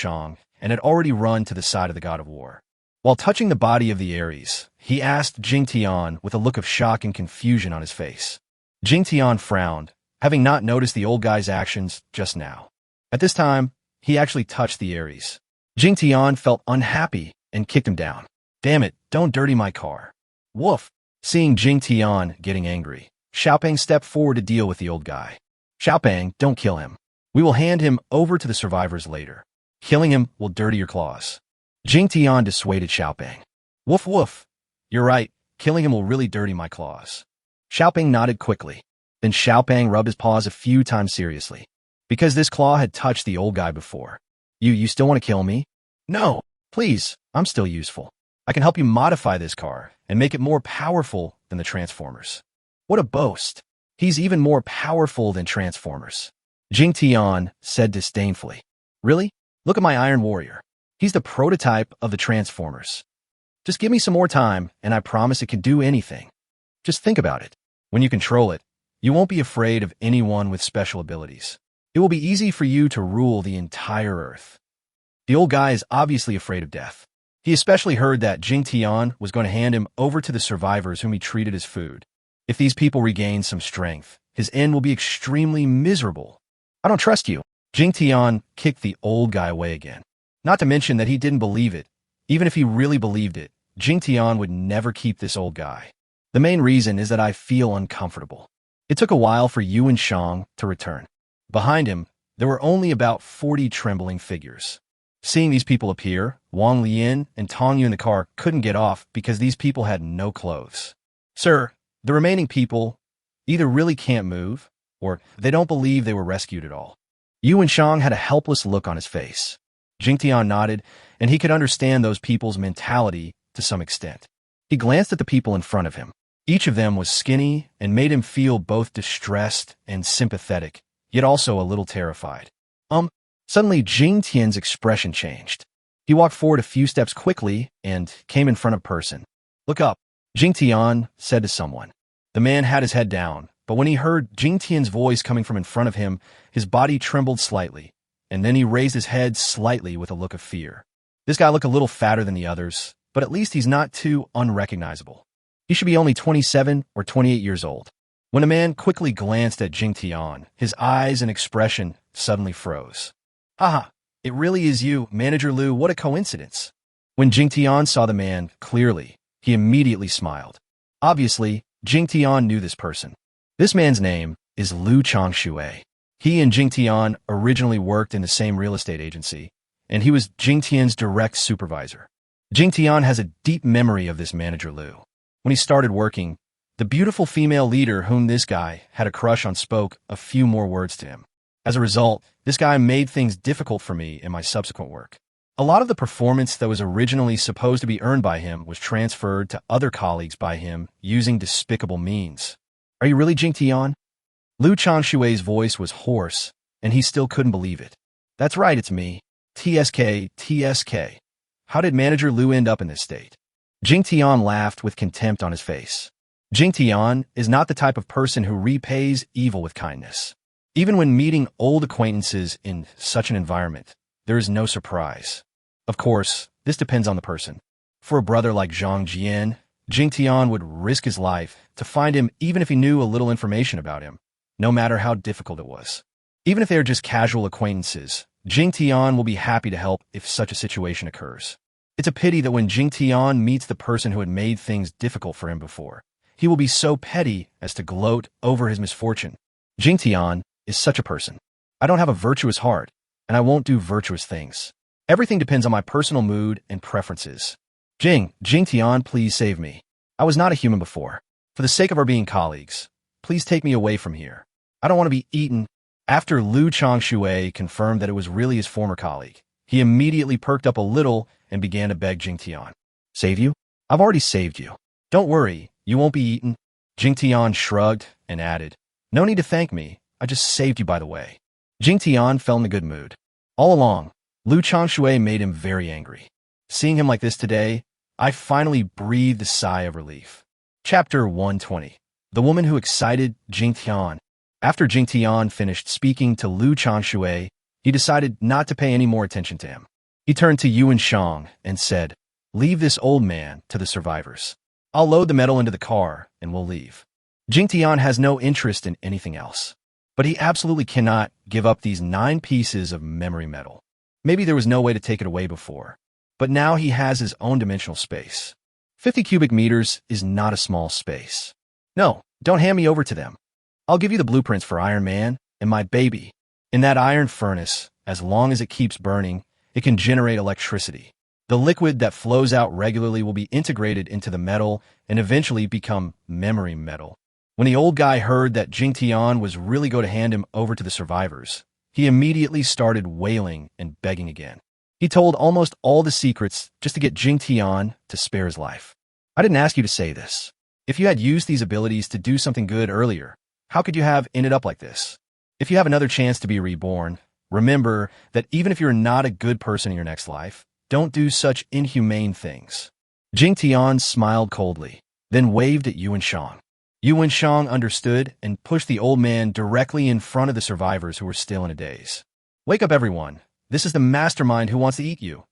[SPEAKER 1] and had already run to the side of the god of war. While touching the body of the Aries, he asked Jingtian with a look of shock and confusion on his face. Jingtian frowned, having not noticed the old guy's actions just now. At this time, he actually touched the Aries. Jingtian felt unhappy and kicked him down. "Damn it, don't dirty my car." "Woof." Seeing Jingtian getting angry, Xiaopeng stepped forward to deal with the old guy. "Xiaopeng, don't kill him. We will hand him over to the survivors later. Killing him will dirty your claws." Jingtian dissuaded Xiaopeng. "Woof woof. You're right, killing him will really dirty my claws." Xiaopeng nodded quickly. Then Xiaopeng rubbed his paws a few times seriously, because this claw had touched the old guy before. You still want to kill me?" "No, please, I'm still useful. I can help you modify this car and make it more powerful than the Transformers." "What a boast. He's even more powerful than Transformers," Jingtian said disdainfully. "Really? Look at my Iron Warrior. He's the prototype of the Transformers. Just give me some more time, and I promise it can do anything. Just think about it. When you control it, you won't be afraid of anyone with special abilities. It will be easy for you to rule the entire Earth." The old guy is obviously afraid of death. He especially heard that Jingtian was going to hand him over to the survivors whom he treated as food. If these people regain some strength, his end will be extremely miserable. "I don't trust you." Jingtian kicked the old guy away again. Not to mention that he didn't believe it. Even if he really believed it, Jingtian would never keep this old guy. "The main reason is that I feel uncomfortable." It took a while for Yuan to return. Behind him, there were only about 40 trembling figures. Seeing these people appear, Wong, Leian, and Tong Yu in the car couldn't get off because these people had no clothes. Sir, the remaining people either really can't move, or they don't believe they were rescued at all. Yuan Shang had a helpless look on his face. Jingtian nodded, and he could understand those people's mentality to some extent. He glanced at the people in front of him. Each of them was skinny and made him feel both distressed and sympathetic, yet also a little terrified. Suddenly Jingtian's expression changed. He walked forward a few steps quickly and came in front of a person. Look up, Jingtian said to someone. The man had his head down, but when he heard Jingtian's voice coming from in front of him, his body trembled slightly, and then he raised his head slightly with a look of fear. This guy looked a little fatter than the others, but at least he's not too unrecognizable. He should be only 27 or 28 years old. When the man quickly glanced at Jingtian, his eyes and expression suddenly froze. Haha, it really is you, Manager Lu, what a coincidence. When Jingtian saw the man clearly, he immediately smiled. Obviously, Jingtian knew this person. This man's name is Lu Changshui. He and Jingtian originally worked in the same real estate agency, and he was Jingtian's direct supervisor. Jingtian has a deep memory of this Manager Lu. When he started working, the beautiful female leader whom this guy had a crush on spoke a few more words to him. As a result, this guy made things difficult for me in my subsequent work. A lot of the performance that was originally supposed to be earned by him was transferred to other colleagues by him using despicable means. Are you really Jingtian? Lu Changshui's voice was hoarse, and he still couldn't believe it. That's right, it's me. TSK. How did Manager Lu end up in this state? Jingtian laughed with contempt on his face. Jingtian is not the type of person who repays evil with kindness. Even when meeting old acquaintances in such an environment, there is no surprise. Of course, this depends on the person. For a brother like Zhang Jian, Jingtian would risk his life to find him even if he knew a little information about him, no matter how difficult it was. Even if they are just casual acquaintances, Jingtian will be happy to help if such a situation occurs. It's a pity that when Jingtian meets the person who had made things difficult for him before, he will be so petty as to gloat over his misfortune. Jingtian is such a person. I don't have a virtuous heart, and I won't do virtuous things. Everything depends on my personal mood and preferences. Jingtian, please save me. I was not a human before. For the sake of our being colleagues, please take me away from here. I don't want to be eaten. After Lu Changshui confirmed that it was really his former colleague, he immediately perked up a little and began to beg Jingtian. Save you? I've already saved you. Don't worry, you won't be eaten. Jingtian shrugged and added, No need to thank me. I just saved you by the way. Jingtian fell in a good mood. All along, Lu Changshui made him very angry. Seeing him like this today, I finally breathed a sigh of relief. Chapter 120. The Woman Who Excited Jingtian. After Jingtian finished speaking to Lu Changshui, he decided not to pay any more attention to him. He turned to Yuan Shang and said, Leave this old man to the survivors. I'll load the metal into the car and we'll leave. Jingtian has no interest in anything else. But he absolutely cannot give up these 9 pieces of memory metal. Maybe there was no way to take it away before, but now he has his own dimensional space. 50 cubic meters is not a small space. No, don't hand me over to them. I'll give you the blueprints for Iron Man and my baby. In that iron furnace, as long as it keeps burning, it can generate electricity. The liquid that flows out regularly will be integrated into the metal and eventually become memory metal. When the old guy heard that Jingtian was really going to hand him over to the survivors, he immediately started wailing and begging again. He told almost all the secrets just to get Jingtian to spare his life. I didn't ask you to say this. If you had used these abilities to do something good earlier, how could you have ended up like this? If you have another chance to be reborn, remember that even if you're not a good person in your next life, don't do such inhumane things. Jingtian smiled coldly, then waved at Yuan Shang. Yuan Shang understood and pushed the old man directly in front of the survivors who were still in a daze. Wake up, everyone. This is the mastermind who wants to eat you.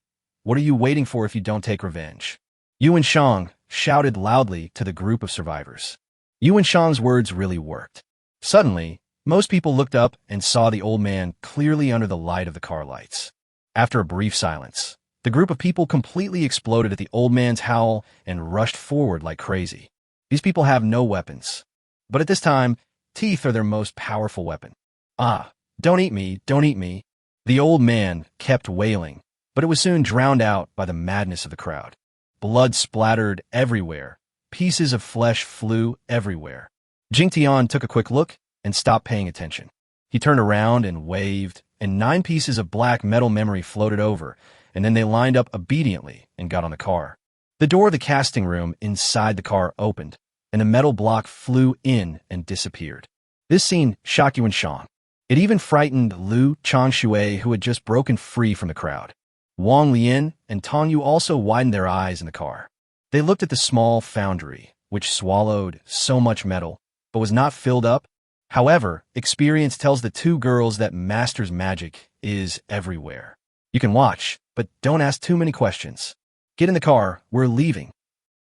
[SPEAKER 1] What are you waiting for if you don't take revenge? Yuan Shang shouted loudly to the group of survivors. Yuan Shang's words really worked. Suddenly, most people looked up and saw the old man clearly under the light of the car lights. After a brief silence, the group of people completely exploded at the old man's howl and rushed forward like crazy. These people have no weapons. But at this time, teeth are their most powerful weapon. Ah, don't eat me, don't eat me. The old man kept wailing, but it was soon drowned out by the madness of the crowd. Blood splattered everywhere. Pieces of flesh flew everywhere. Jingtian took a quick look and stopped paying attention. He turned around and waved, and 9 pieces of black metal memory floated over, and then they lined up obediently and got on the car. The door of the casting room inside the car opened, and the metal block flew in and disappeared. This scene shocked Yuan Shang. It even frightened Lu Changshui, who had just broken free from the crowd. Wong, Leian, and Tong Yu also widened their eyes in the car. They looked at the small foundry, which swallowed so much metal, but was not filled up. However, experience tells the 2 girls that Master's magic is everywhere. You can watch, but don't ask too many questions. Get in the car, we're leaving.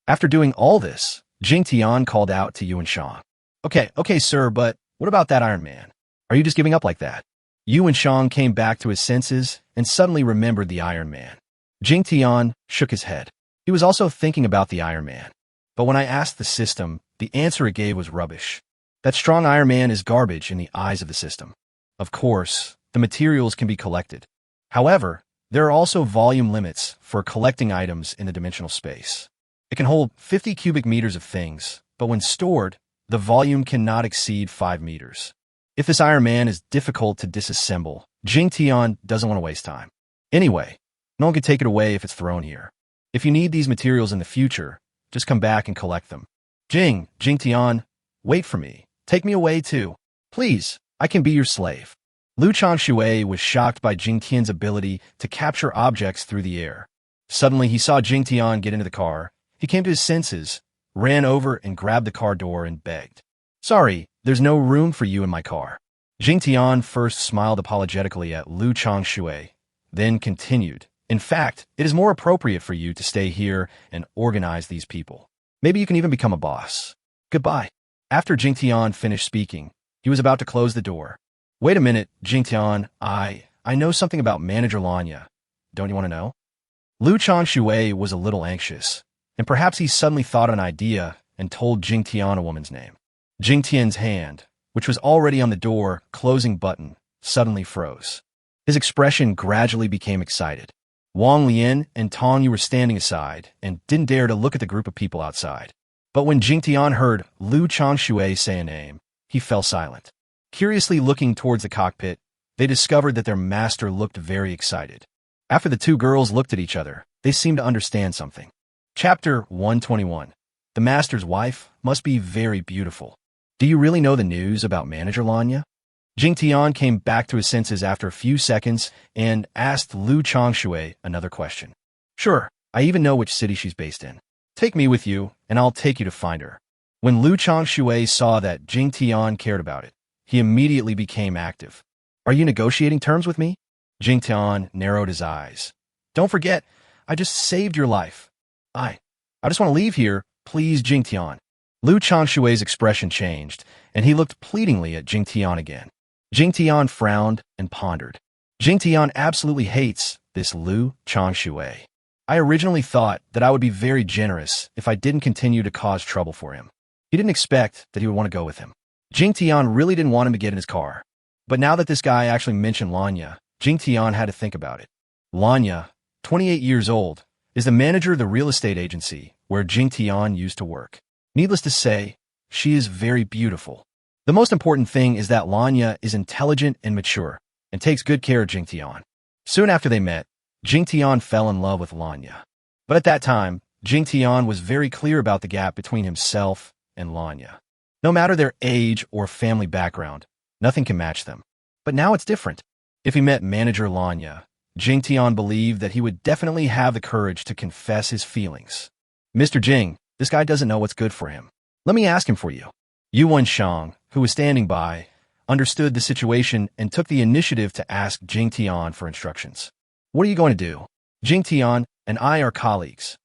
[SPEAKER 1] After doing all this, Jingtian called out to Yuan Shang. Okay, sir, but what about that Iron Man? Are you just giving up like that? Yuan Shang came back to his senses and suddenly remembered the Iron Man. Jingtian shook his head. He was also thinking about the Iron Man. But when I asked the system, the answer it gave was rubbish. That strong Iron Man is garbage in the eyes of the system. Of course, the materials can be collected. However, there are also volume limits for collecting items in the dimensional space. It can hold 50 cubic meters of things, but when stored, the volume cannot exceed 5 meters. If this Iron Man is difficult to disassemble, Jingtian doesn't want to waste time. Anyway, no one can take it away if it's thrown here. If you need these materials in the future, just come back and collect them. Jingtian, wait for me. Take me away too. Please, I can be your slave. Lu Changshui was shocked by Jingtian's ability to capture objects through the air. Suddenly, he saw Jingtian get into the car. He came to his senses, ran over and grabbed the car door and begged. Sorry, there's no room for you in my car. Jingtian first smiled apologetically at Lu Changshui, then continued. In fact, it is more appropriate for you to stay here and organize these people. Maybe you can even become a boss. Goodbye. After Jingtian finished speaking, he was about to close the door. Wait a minute, Jingtian, I know something about Manager Leian. Don't you want to know? Lu Changshui was a little anxious, and perhaps he suddenly thought of an idea and told Jingtian a woman's name. Jingtian's hand, which was already on the door closing button, suddenly froze. His expression gradually became excited. Wong, Leian, and Tong Yu were standing aside and didn't dare to look at the group of people outside. But when Jingtian heard Lu Changshui say a name, he fell silent. Curiously looking towards the cockpit, they discovered that their master looked very excited. After the 2 girls looked at each other, they seemed to understand something. Chapter 121. The master's wife must be very beautiful. Do you really know the news about Manager Leian? Jingtian came back to his senses after a few seconds and asked Lu Changshui another question. Sure, I even know which city she's based in. Take me with you, and I'll take you to find her. When Lu Changshui saw that Jingtian cared about it, he immediately became active. Are you negotiating terms with me? Jingtian narrowed his eyes. Don't forget, I just saved your life. I just want to leave here, please, Jingtian. Lu Changshui's expression changed, and he looked pleadingly at Jingtian again. Jingtian frowned and pondered. Jingtian absolutely hates this Lu Changshui. I originally thought that I would be very generous if I didn't continue to cause trouble for him. He didn't expect that he would want to go with him. Jingtian really didn't want him to get in his car. But now that this guy actually mentioned Leian, Jingtian had to think about it. Leian, 28 years old, is the manager of the real estate agency where Jingtian used to work. Needless to say, she is very beautiful. The most important thing is that Leian is intelligent and mature, and takes good care of Jingtian. Soon after they met, Jingtian fell in love with Leian. But at that time, Jingtian was very clear about the gap between himself and Leian. No matter their age or family background, nothing can match them. But now it's different. If he met Manager Leian, Jingtian believed that he would definitely have the courage to confess his feelings. Mr. Jing, this guy doesn't know what's good for him. Let me ask him for you. Yuan Shang, who was standing by, understood the situation and took the initiative to ask Jingtian for instructions. What are you going to do? Jingtian and I are colleagues.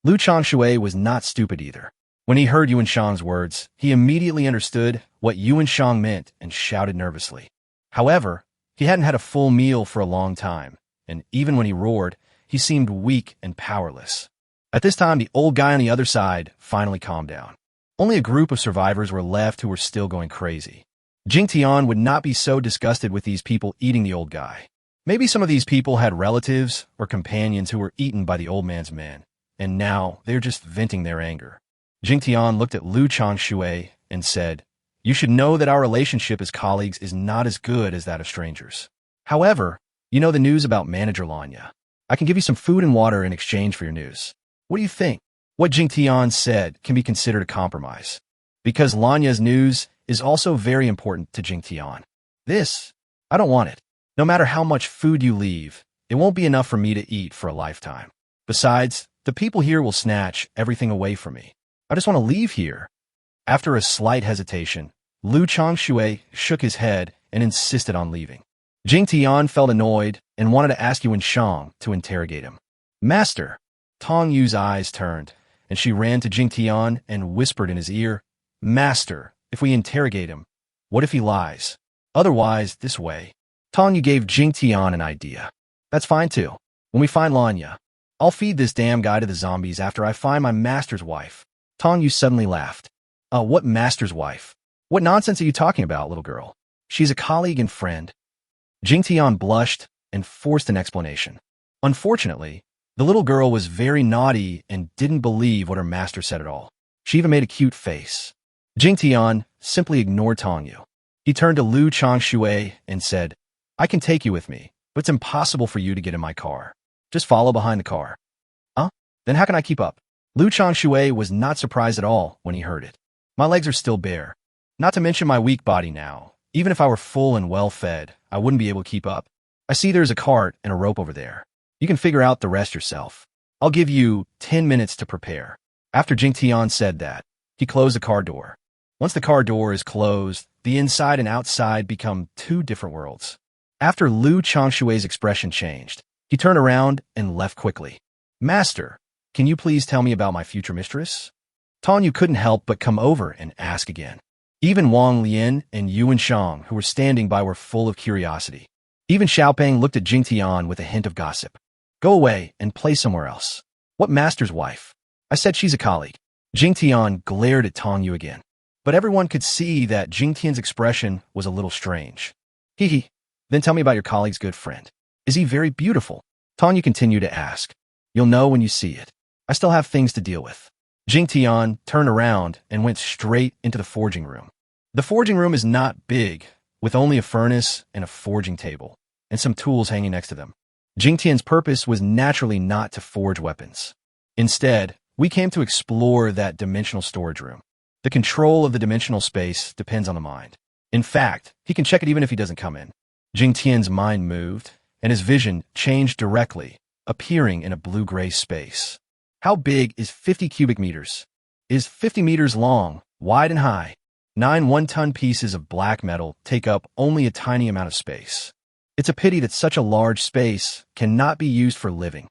[SPEAKER 1] Lu Changshui was not stupid either. When he heard Yuan Shang's words, he immediately understood what Yuan Shang meant and shouted nervously. However, he hadn't had a full meal for a long time, and even when he roared, he seemed weak and powerless. At this time, the old guy on the other side finally calmed down. Only a group of survivors were left who were still going crazy. Jingtian would not be so disgusted with these people eating the old guy. Maybe some of these people had relatives or companions who were eaten by the old man's men, and now they're just venting their anger. Jingtian looked at Lu Changshui and said, "You should know that our relationship as colleagues is not as good as that of strangers. However, you know the news about Manager Lanya. I can give you some food and water in exchange for your news. What do you think?" What Jingtian said can be considered a compromise, because Lanya's news is also very important to Jingtian. I don't want it. No matter how much food you leave, it won't be enough for me to eat for a lifetime. Besides, the people here will snatch everything away from me. I just want to leave here. After a slight hesitation, Lu Changshui shook his head and insisted on leaving. Jingtian felt annoyed and wanted to ask Yuan Shang to interrogate him. "Master!" Tong Yu's eyes turned, and she ran to Jingtian and whispered in his ear, "Master, if we interrogate him, what if he lies? Otherwise, this way." Tong Yu gave Jingtian an idea. "That's fine too. When we find Lanya, I'll feed this damn guy to the zombies after I find my master's wife." Tong Yu suddenly laughed. What master's wife? What nonsense are you talking about, little girl? She's a colleague and friend." Jingtian blushed and forced an explanation. Unfortunately, the little girl was very naughty and didn't believe what her master said at all. She even made a cute face. Jingtian simply ignored Tong Yu. He turned to Lu Changshui and said, "I can take you with me, but it's impossible for you to get in my car. Just follow behind the car." "Huh? Then how can I keep up?" Lu Changshui was not surprised at all when he heard it. "My legs are still bare. Not to mention my weak body now. Even if I were full and well-fed, I wouldn't be able to keep up. I see there's a cart and a rope over there. You can figure out the rest yourself. I'll give you 10 minutes to prepare." After Jingtian said that, he closed the car door. Once the car door is closed, the inside and outside become two different worlds. After Lu Changshui's expression changed, he turned around and left quickly. "Master, can you please tell me about my future mistress?" Tong Yu couldn't help but come over and ask again. Even Wong, Leian, and Yuan Shang, who were standing by, were full of curiosity. Even Xiaopeng looked at Jingtian with a hint of gossip. "Go away and play somewhere else." "What master's wife?" "I said she's a colleague." Jingtian glared at Tong Yu again. But everyone could see that Jingtian's expression was a little strange. "Hee. Then tell me about your colleague's good friend. Is he very beautiful?" Tong Yu continued to ask. "You'll know when you see it. I still have things to deal with." Jingtian turned around and went straight into the forging room. The forging room is not big, with only a furnace and a forging table, and some tools hanging next to them. Jingtian's purpose was naturally not to forge weapons. Instead, we came to explore that dimensional storage room. The control of the dimensional space depends on the mind. In fact, he can check it even if he doesn't come in. Jingtian's mind moved, and his vision changed directly, appearing in a blue-gray space. How big is 50 cubic meters? Is 50 meters long, wide and high. 9 one-ton pieces of black metal take up only a tiny amount of space. It's a pity that such a large space cannot be used for living.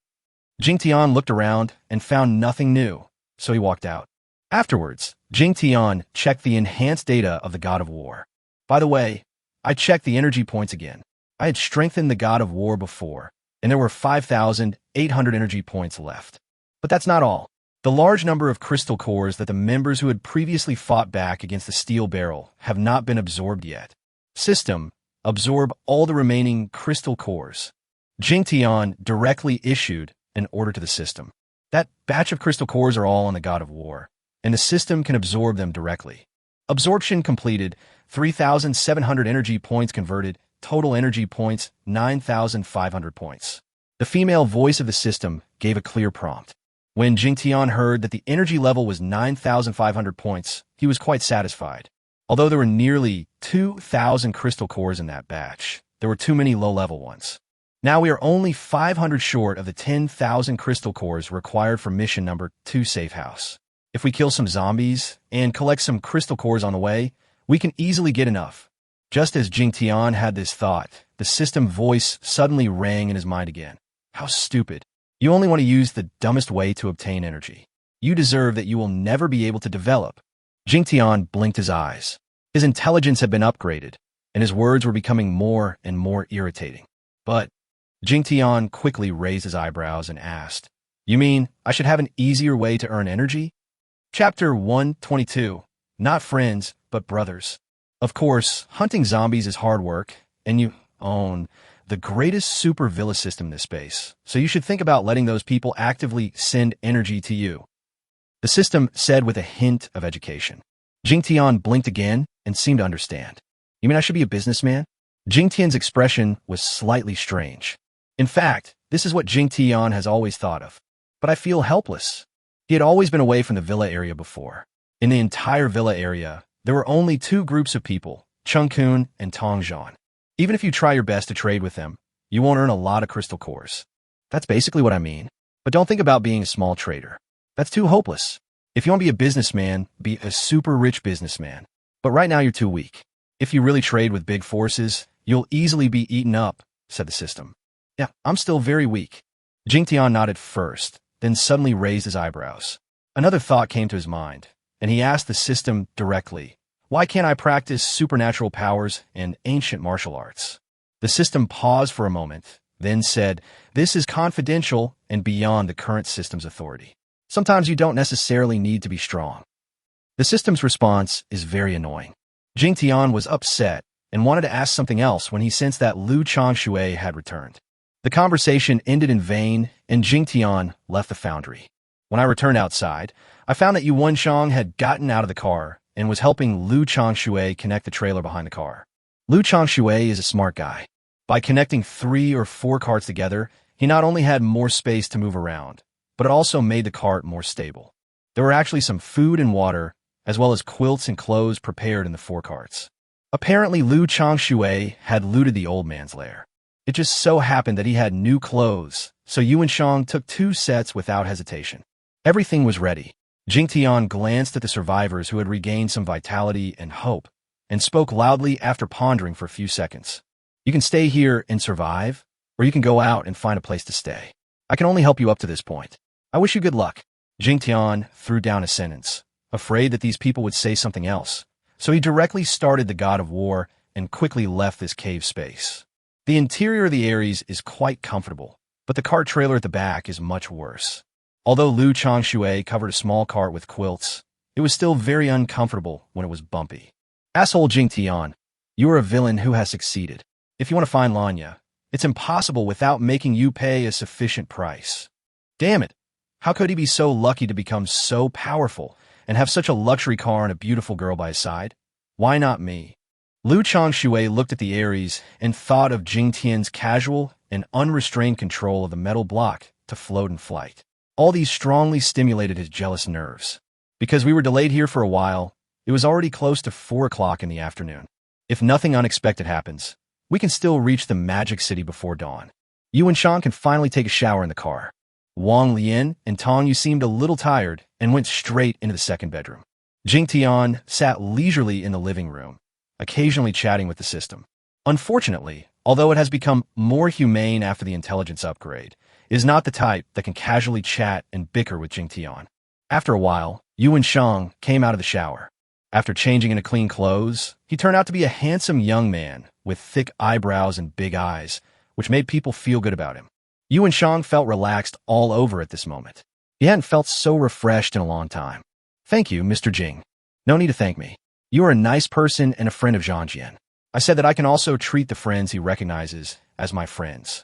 [SPEAKER 1] Jingtian looked around and found nothing new, so he walked out. Afterwards, Jingtian checked the enhanced data of the God of War. By the way, I checked the energy points again. I had strengthened the God of War before, and there were 5,800 energy points left. But that's not all. The large number of crystal cores that the members who had previously fought back against the steel barrel have not been absorbed yet. System, absorb all the remaining crystal cores. Jingtian directly issued an order to the system. That batch of crystal cores are all on the God of War, and the system can absorb them directly. Absorption completed, 3,700 energy points converted, total energy points, 9,500 points. The female voice of the system gave a clear prompt. When Jingtian heard that the energy level was 9,500 points, he was quite satisfied. Although there were nearly 2,000 crystal cores in that batch, there were too many low-level ones. Now we are only 500 short of the 10,000 crystal cores required for mission number 2 Safe House. If we kill some zombies and collect some crystal cores on the way, we can easily get enough. Just as Jingtian had this thought, the system voice suddenly rang in his mind again. How stupid. You only want to use the dumbest way to obtain energy. You deserve that you will never be able to develop. Jingtian blinked his eyes. His intelligence had been upgraded, and his words were becoming more and more irritating. But Jingtian quickly raised his eyebrows and asked, "You mean I should have an easier way to earn energy?" Chapter 122. Not friends, but brothers. Of course, hunting zombies is hard work, and you own the greatest super villa system in this space, so you should think about letting those people actively send energy to you. The system said with a hint of education. Jingtian blinked again and seemed to understand. You mean I should be a businessman? Jingtian's expression was slightly strange. In fact, this is what Jingtian has always thought of. But I feel helpless. He had always been away from the villa area before. In the entire villa area, there were only two groups of people, Chungkun and Tong Yu. Even if you try your best to trade with them, you won't earn a lot of crystal cores. That's basically what I mean. But don't think about being a small trader. That's too hopeless. If you want to be a businessman, be a super rich businessman. But right now you're too weak. If you really trade with big forces, you'll easily be eaten up, said the system. Yeah, I'm still very weak. Jingtian nodded first, then suddenly raised his eyebrows. Another thought came to his mind, and he asked the system directly, why can't I practice supernatural powers and ancient martial arts? The system paused for a moment, then said, this is confidential and beyond the current system's authority. Sometimes you don't necessarily need to be strong. The system's response is very annoying. Jingtian was upset and wanted to ask something else when he sensed that Lu Changshui had returned. The conversation ended in vain, and Jingtian left the foundry. When I returned outside, I found that Yuan had gotten out of the car and was helping Lu Changshui connect the trailer behind the car. Lu Changshui is a smart guy. By connecting 3 or 4 carts together, he not only had more space to move around, but it also made the cart more stable. There were actually some food and water, as well as quilts and clothes prepared in the 4 carts. Apparently, Lu Changshui had looted the old man's lair. It just so happened that he had new clothes, so Yuan took 2 sets without hesitation. Everything was ready. Jingtian glanced at the survivors who had regained some vitality and hope, and spoke loudly after pondering for a few seconds. You can stay here and survive, or you can go out and find a place to stay. I can only help you up to this point. I wish you good luck. Jingtian threw down a sentence, afraid that these people would say something else, so he directly started the god of war and quickly left this cave space. The interior of the Aries is quite comfortable, but the cart trailer at the back is much worse. Although Lu Changshui covered a small cart with quilts, it was still very uncomfortable when it was bumpy. Asshole Jingtian, you are a villain who has succeeded. If you want to find Leian, it's impossible without making you pay a sufficient price. Damn it! How could he be so lucky to become so powerful and have such a luxury car and a beautiful girl by his side? Why not me? Lu Changshui looked at the Aries and thought of Jingtian's casual and unrestrained control of the metal block to float in flight. All these strongly stimulated his jealous nerves. Because we were delayed here for a while, it was already close to 4 o'clock in the afternoon. If nothing unexpected happens, we can still reach the Magic City before dawn. Yuan can finally take a shower in the car. Wong, Leian, and Tong Yu seemed a little tired and went straight into the second bedroom. Jingtian sat leisurely in the living room, occasionally chatting with the system. Unfortunately, although it has become more humane after the intelligence upgrade, it is not the type that can casually chat and bicker with Jingtian. After a while, Yuan came out of the shower. After changing into clean clothes, he turned out to be a handsome young man with thick eyebrows and big eyes, which made people feel good about him. Yuan felt relaxed all over at this moment. He hadn't felt so refreshed in a long time. Thank you, Mr. Jing. No need to thank me. You are a nice person and a friend of Jingtian. I said that I can also treat the friends he recognizes as my friends.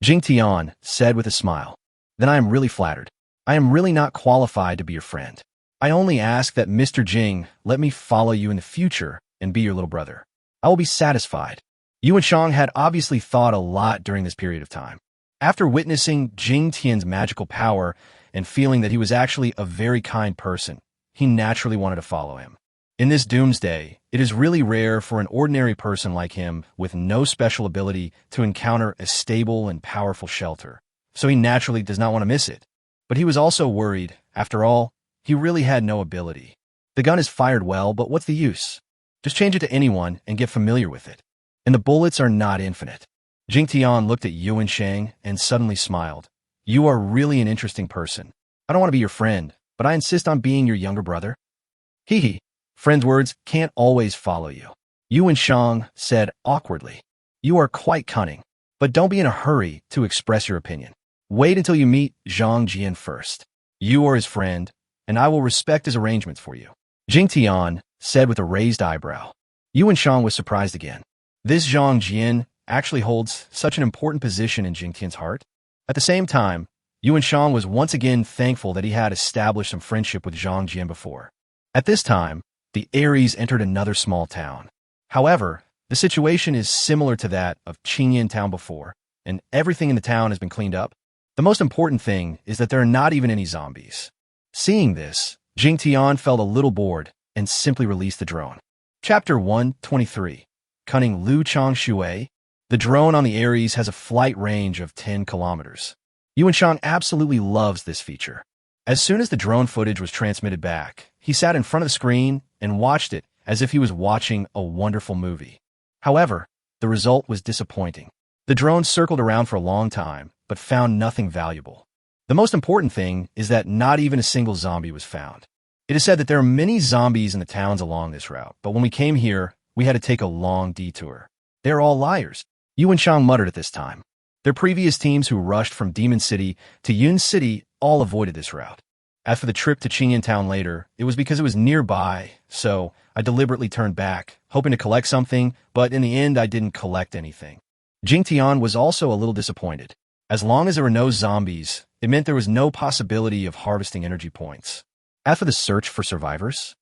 [SPEAKER 1] Jingtian said with a smile. Then I am really flattered. I am really not qualified to be your friend. I only ask that Mr. Jing let me follow you in the future and be your little brother. I will be satisfied. Yuan had obviously thought a lot during this period of time. After witnessing Jingtian's magical power and feeling that he was actually a very kind person, he naturally wanted to follow him. In this doomsday, it is really rare for an ordinary person like him with no special ability to encounter a stable and powerful shelter, so he naturally does not want to miss it. But he was also worried. After all, he really had no ability. The gun is fired well, but what's the use? Just change it to anyone and get familiar with it. And the bullets are not infinite. Jingtian looked at Yuan and suddenly smiled. You are really an interesting person. I don't want to be your friend, but I insist on being your younger brother. Hee hee. Friends' words can't always follow you. Yuan said awkwardly. You are quite cunning, but don't be in a hurry to express your opinion. Wait until you meet Jingtian first. You are his friend, and I will respect his arrangements for you. Jingtian said with a raised eyebrow. Yuan was surprised again. This Jingtian actually holds such an important position in Jingtian's heart. At the same time, Yuan was once again thankful that he had established some friendship with Zhang Jian before. At this time, the Aries entered another small town. However, the situation is similar to that of Qingyan town before, and everything in the town has been cleaned up. The most important thing is that there are not even any zombies. Seeing this, Jingtian felt a little bored and simply released the drone. Chapter 123. Cunning Lu Changshui. The drone on the Aries has a flight range of 10 kilometers. Yuan absolutely loves this feature. As soon as the drone footage was transmitted back, he sat in front of the screen and watched it as if he was watching a wonderful movie. However, the result was disappointing. The drone circled around for a long time, but found nothing valuable. The most important thing is that not even a single zombie was found. It is said that there are many zombies in the towns along this route, but when we came here, we had to take a long detour. They're all liars, Yuan muttered at this time. Their previous teams who rushed from Demon City to Yun City all avoided this route. As for the trip to Qingyan Town later, it was because it was nearby, so I deliberately turned back, hoping to collect something, but in the end I didn't collect anything. Jingtian was also a little disappointed. As long as there were no zombies, it meant there was no possibility of harvesting energy points. As for the search for survivors,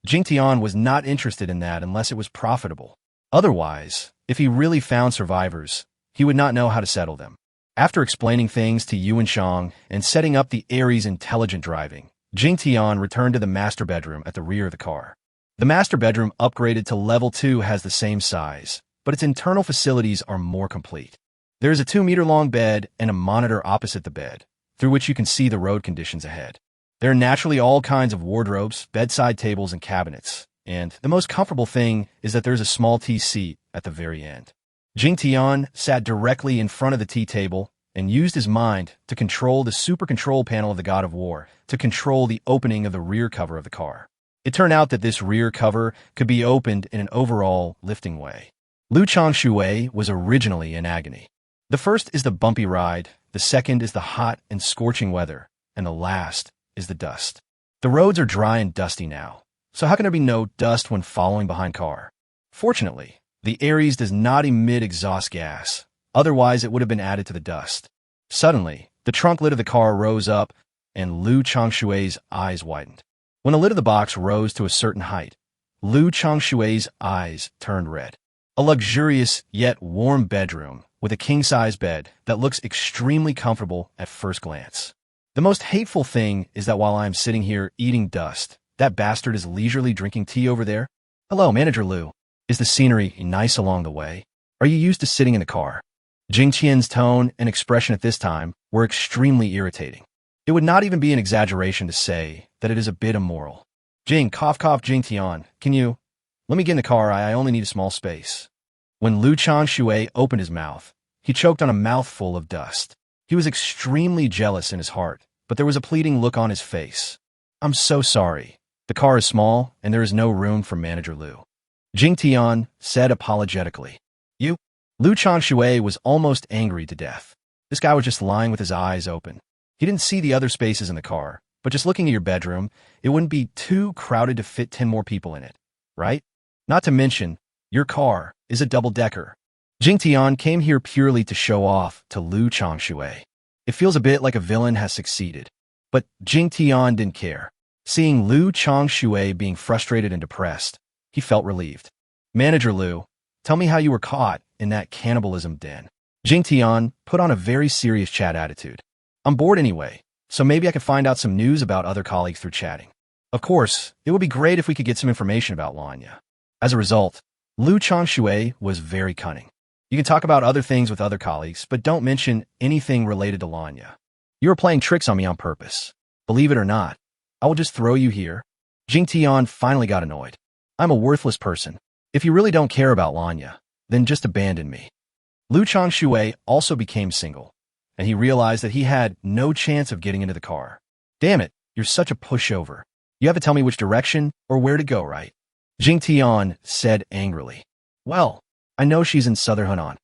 [SPEAKER 1] Jingtian was not interested in that unless it was profitable. Otherwise, if he really found survivors, he would not know how to settle them. After explaining things to Yuan and setting up the Aries intelligent driving, Jingtian returned to the master bedroom at the rear of the car. The master bedroom upgraded to level 2 has the same size, but its internal facilities are more complete. There is a 2-meter-long bed and a monitor opposite the bed, through which you can see the road conditions ahead. There are naturally all kinds of wardrobes, bedside tables, and cabinets, and the most comfortable thing is that there's a small tea seat at the very end. Jingtian sat directly in front of the tea table and used his mind to control the super control panel of the God of War to control the opening of the rear cover of the car. It turned out that this rear cover could be opened in an overall lifting way. Lu Changshui was originally in agony. The first is the bumpy ride, the second is the hot and scorching weather, and the last is the dust. The roads are dry and dusty now, so how can there be no dust when following behind car? Fortunately, the Aries does not emit exhaust gas, otherwise it would have been added to the dust. Suddenly, the trunk lid of the car rose up, and Lu Changshui's eyes widened. When the lid of the box rose to a certain height, Lu Changshui's eyes turned red. A luxurious yet warm bedroom with a king-size bed that looks extremely comfortable at first glance. The most hateful thing is that while I am sitting here eating dust, that bastard is leisurely drinking tea over there. Hello, Manager Lu. Is the scenery nice along the way? Are you used to sitting in the car? Jingtian's tone and expression at this time were extremely irritating. It would not even be an exaggeration to say that it is a bit immoral. Cough, Jingtian, can you? Let me get in the car, I only need a small space. When Lu Changshui opened his mouth, he choked on a mouthful of dust. He was extremely jealous in his heart, but there was a pleading look on his face. I'm so sorry. The car is small, and there is no room for Manager Lu. Jingtian said apologetically. You? Lu Changshui was almost angry to death. This guy was just lying with his eyes open. He didn't see the other spaces in the car, but just looking at your bedroom, it wouldn't be too crowded to fit 10 more people in it, right? Not to mention, your car is a double-decker. Jingtian came here purely to show off to Lu Changshui. It feels a bit like a villain has succeeded. But Jingtian didn't care. Seeing Lu Changshui being frustrated and depressed, he felt relieved. Manager Lu, tell me how you were caught in that cannibalism den. Jingtian put on a very serious chat attitude. I'm bored anyway, so maybe I could find out some news about other colleagues through chatting. Of course, it would be great if we could get some information about Leian. As a result, Lu Changshui was very cunning. You can talk about other things with other colleagues, but don't mention anything related to Leian. You are playing tricks on me on purpose. Believe it or not, I will just throw you here. Jingtian finally got annoyed. I'm a worthless person. If you really don't care about Leian, then just abandon me. Lu Changshui also became single, and he realized that he had no chance of getting into the car. Damn it, you're such a pushover. You have to tell me which direction or where to go, right? Jingtian said angrily. Well, I know she's in southern Hunan.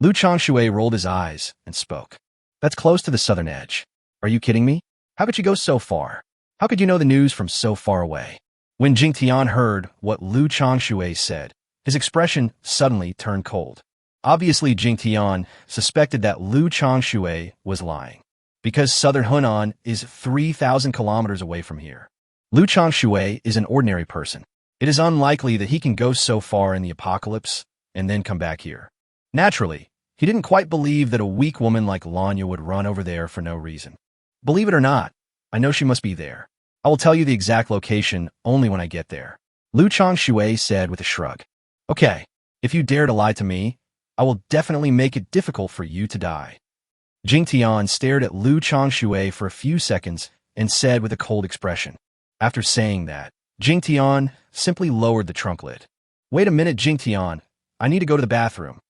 [SPEAKER 1] Lu Changshui rolled his eyes and spoke. That's close to the southern edge. Are you kidding me? How could you go so far? How could you know the news from so far away? When Jingtian heard what Lu Changshui said, his expression suddenly turned cold. Obviously, Jingtian suspected that Lu Changshui was lying, because southern Hunan is 3,000 kilometers away from here. Lu Changshui is an ordinary person. It is unlikely that he can go so far in the apocalypse and then come back here. Naturally, he didn't quite believe that a weak woman like Leian would run over there for no reason. Believe it or not, I know she must be there. I will tell you the exact location only when I get there. Lu Changshui said with a shrug. Okay, if you dare to lie to me, I will definitely make it difficult for you to die. Jingtian stared at Lu Changshui for a few seconds and said with a cold expression. After saying that, Jingtian simply lowered the trunk lid. Wait a minute, Jingtian. I need to go to the bathroom.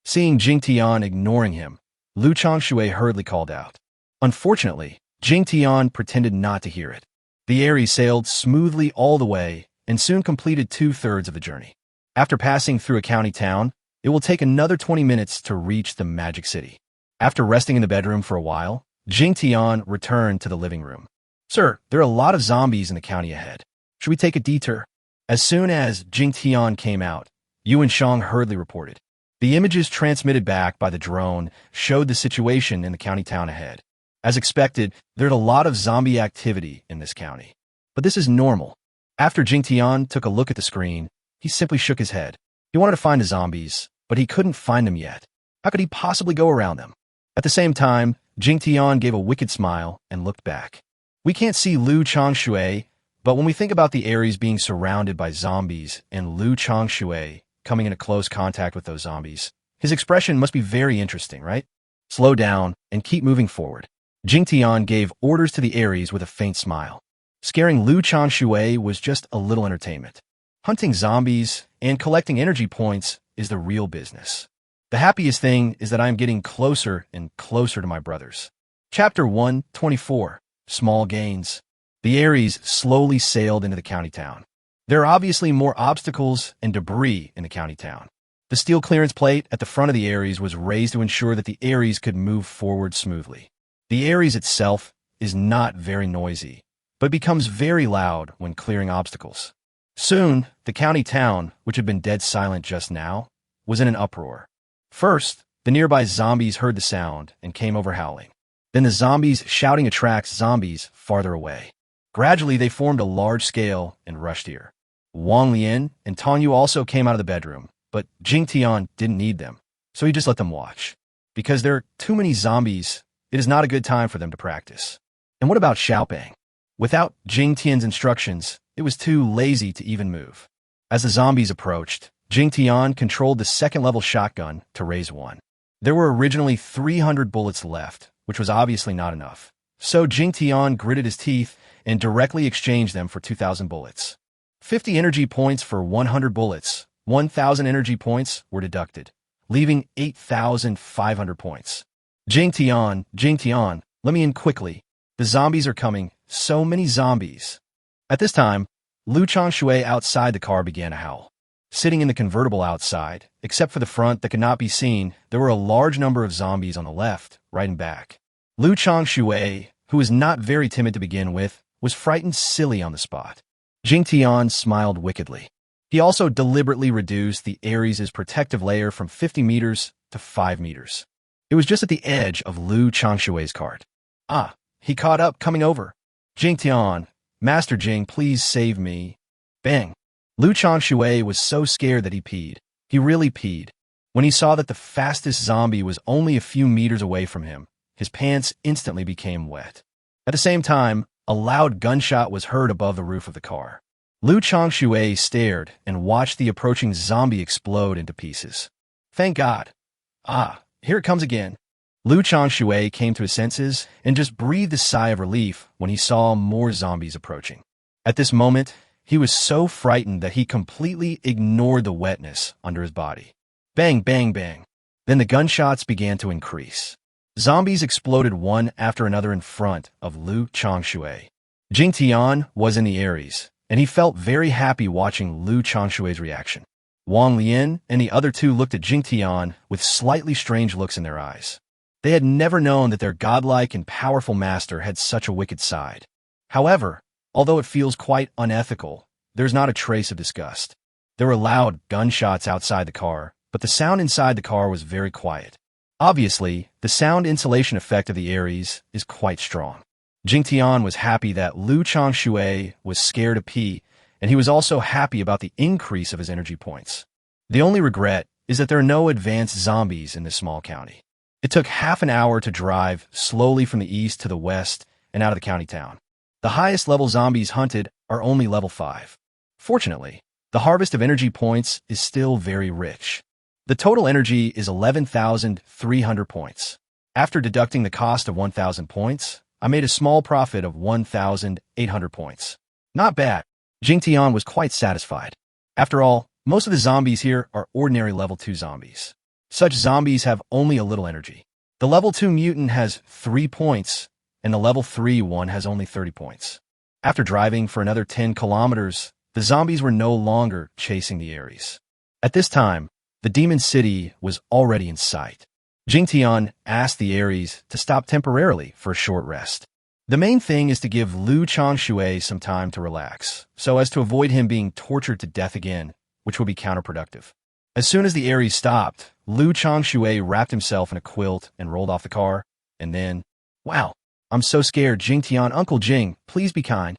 [SPEAKER 1] Seeing Jingtian ignoring him, Lu Changshui hurriedly called out. Unfortunately, Jingtian pretended not to hear it. The Aries sailed smoothly all the way and soon completed 2/3 of the journey. After passing through a county town, it will take another 20 minutes to reach the Magic City. After resting in the bedroom for a while, Jingtian returned to the living room. Sir, there are a lot of zombies in the county ahead. Should we take a detour? As soon as Jingtian came out, Yuan hurriedly reported. The images transmitted back by the drone showed the situation in the county town ahead. As expected, there's a lot of zombie activity in this county. But this is normal. After Jingtian took a look at the screen, he simply shook his head. He wanted to find the zombies, but he couldn't find them yet. How could he possibly go around them? At the same time, Jingtian gave a wicked smile and looked back. We can't see Lu Changshui, but when we think about the Aries being surrounded by zombies and Lu Changshui coming into close contact with those zombies, his expression must be very interesting, right? Slow down and keep moving forward. Jingtian gave orders to the Aries with a faint smile. Scaring Lu Changshui was just a little entertainment. Hunting zombies and collecting energy points is the real business. The happiest thing is that I am getting closer and closer to my brothers. Chapter 124, Small Gains. The Aries slowly sailed into the county town. There are obviously more obstacles and debris in the county town. The steel clearance plate at the front of the Aries was raised to ensure that the Aries could move forward smoothly. The Aries itself is not very noisy, but becomes very loud when clearing obstacles. Soon, the county town, which had been dead silent just now, was in an uproar. First, the nearby zombies heard the sound and came over howling. Then the zombies shouting attracts zombies farther away. Gradually, they formed a large scale and rushed here. Wong, Leian, and Tong Yu also came out of the bedroom, but Jingtian didn't need them, so he just let them watch. Because there are too many zombies, it is not a good time for them to practice. And what about Xiaobang? Without Jingtian's instructions, it was too lazy to even move. As the zombies approached, Jingtian controlled the second-level shotgun to raise one. There were originally 300 bullets left, which was obviously not enough. So Jingtian gritted his teeth and directly exchanged them for 2,000 bullets. 50 energy points for 100 bullets. 1,000 energy points were deducted, leaving 8,500 points. Jingtian, let me in quickly. The zombies are coming. So many zombies. At this time, Lu Changshui outside the car began to howl. Sitting in the convertible outside, except for the front that could not be seen, there were a large number of zombies on the left, right and back. Lu Changshui, who was not very timid to begin with, was frightened silly on the spot. Jingtian smiled wickedly. He also deliberately reduced the Aries' protective layer from 50 meters to 5 meters. It was just at the edge of Lu Changshui's cart. Ah, he caught up, coming over. Jingtian, Master Jing, please save me. Bang. Lu Changshui was so scared that he peed. He really peed. When he saw that the fastest zombie was only a few meters away from him, his pants instantly became wet. At the same time, a loud gunshot was heard above the roof of the car. Lu Changshui stared and watched the approaching zombie explode into pieces. Thank God. Ah, here it comes again. Lu Changshui came to his senses and just breathed a sigh of relief when he saw more zombies approaching. At this moment, he was so frightened that he completely ignored the wetness under his body. Bang, bang, bang. Then the gunshots began to increase. Zombies exploded one after another in front of Lu Changshui. Jingtian was in the Aries, and he felt very happy watching Lu Changshui's reaction. Wong, Leian, and the other two looked at Jingtian with slightly strange looks in their eyes. They had never known that their godlike and powerful master had such a wicked side. However, although it feels quite unethical, there's not a trace of disgust. There were loud gunshots outside the car, but the sound inside the car was very quiet. Obviously, the sound insulation effect of the Aries is quite strong. Jingtian was happy that Lu Changshui was scared of pee, and he was also happy about the increase of his energy points. The only regret is that there are no advanced zombies in this small county. It took half an hour to drive slowly from the east to the west and out of the county town. The highest level zombies hunted are only level 5. Fortunately, the harvest of energy points is still very rich. The total energy is 11,300 points. After deducting the cost of 1,000 points, I made a small profit of 1,800 points. Not bad. Jingtian was quite satisfied. After all, most of the zombies here are ordinary level 2 zombies. Such zombies have only a little energy. The level 2 mutant has 3 points, and the level 3 one has only 30 points. After driving for another 10 kilometers, the zombies were no longer chasing the Aries. At this time, the demon city was already in sight. Jingtian asked the Aries to stop temporarily for a short rest. The main thing is to give Lu Changshui some time to relax, so as to avoid him being tortured to death again, which would be counterproductive. As soon as the Aries stopped, Lu Changshui wrapped himself in a quilt and rolled off the car, and then, "Wow, I'm so scared, Jingtian, Uncle Jing, please be kind."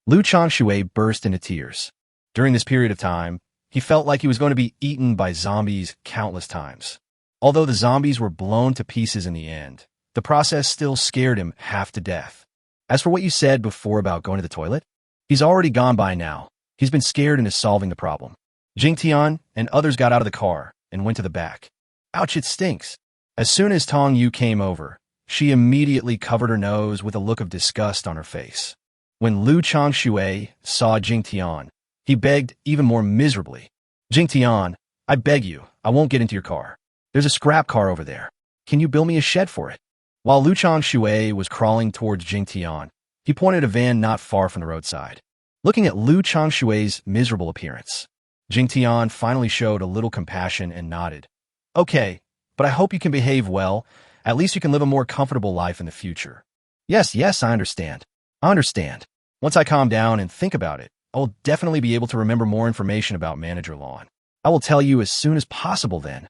[SPEAKER 1] Lu Changshui burst into tears. During this period of time, he felt like he was going to be eaten by zombies countless times. Although the zombies were blown to pieces in the end, the process still scared him half to death. As for what you said before about going to the toilet, he's already gone by now. He's been scared and is solving the problem. Jingtian and others got out of the car and went to the back. Ouch, it stinks. As soon as Tong Yu came over, she immediately covered her nose with a look of disgust on her face. When Lu Changshui saw Jingtian, he begged even more miserably. "Jingtian, I beg you, I won't get into your car. There's a scrap car over there. Can you build me a shed for it?" While Lu Changshui was crawling towards Jingtian, he pointed a van not far from the roadside. Looking at Lu Changshui's miserable appearance, Jingtian finally showed a little compassion and nodded. "Okay, but I hope you can behave well. At least you can live a more comfortable life in the future." Yes, I understand. I understand. Once I calm down and think about it, I will definitely be able to remember more information about Manager Leian. I will tell you as soon as possible then."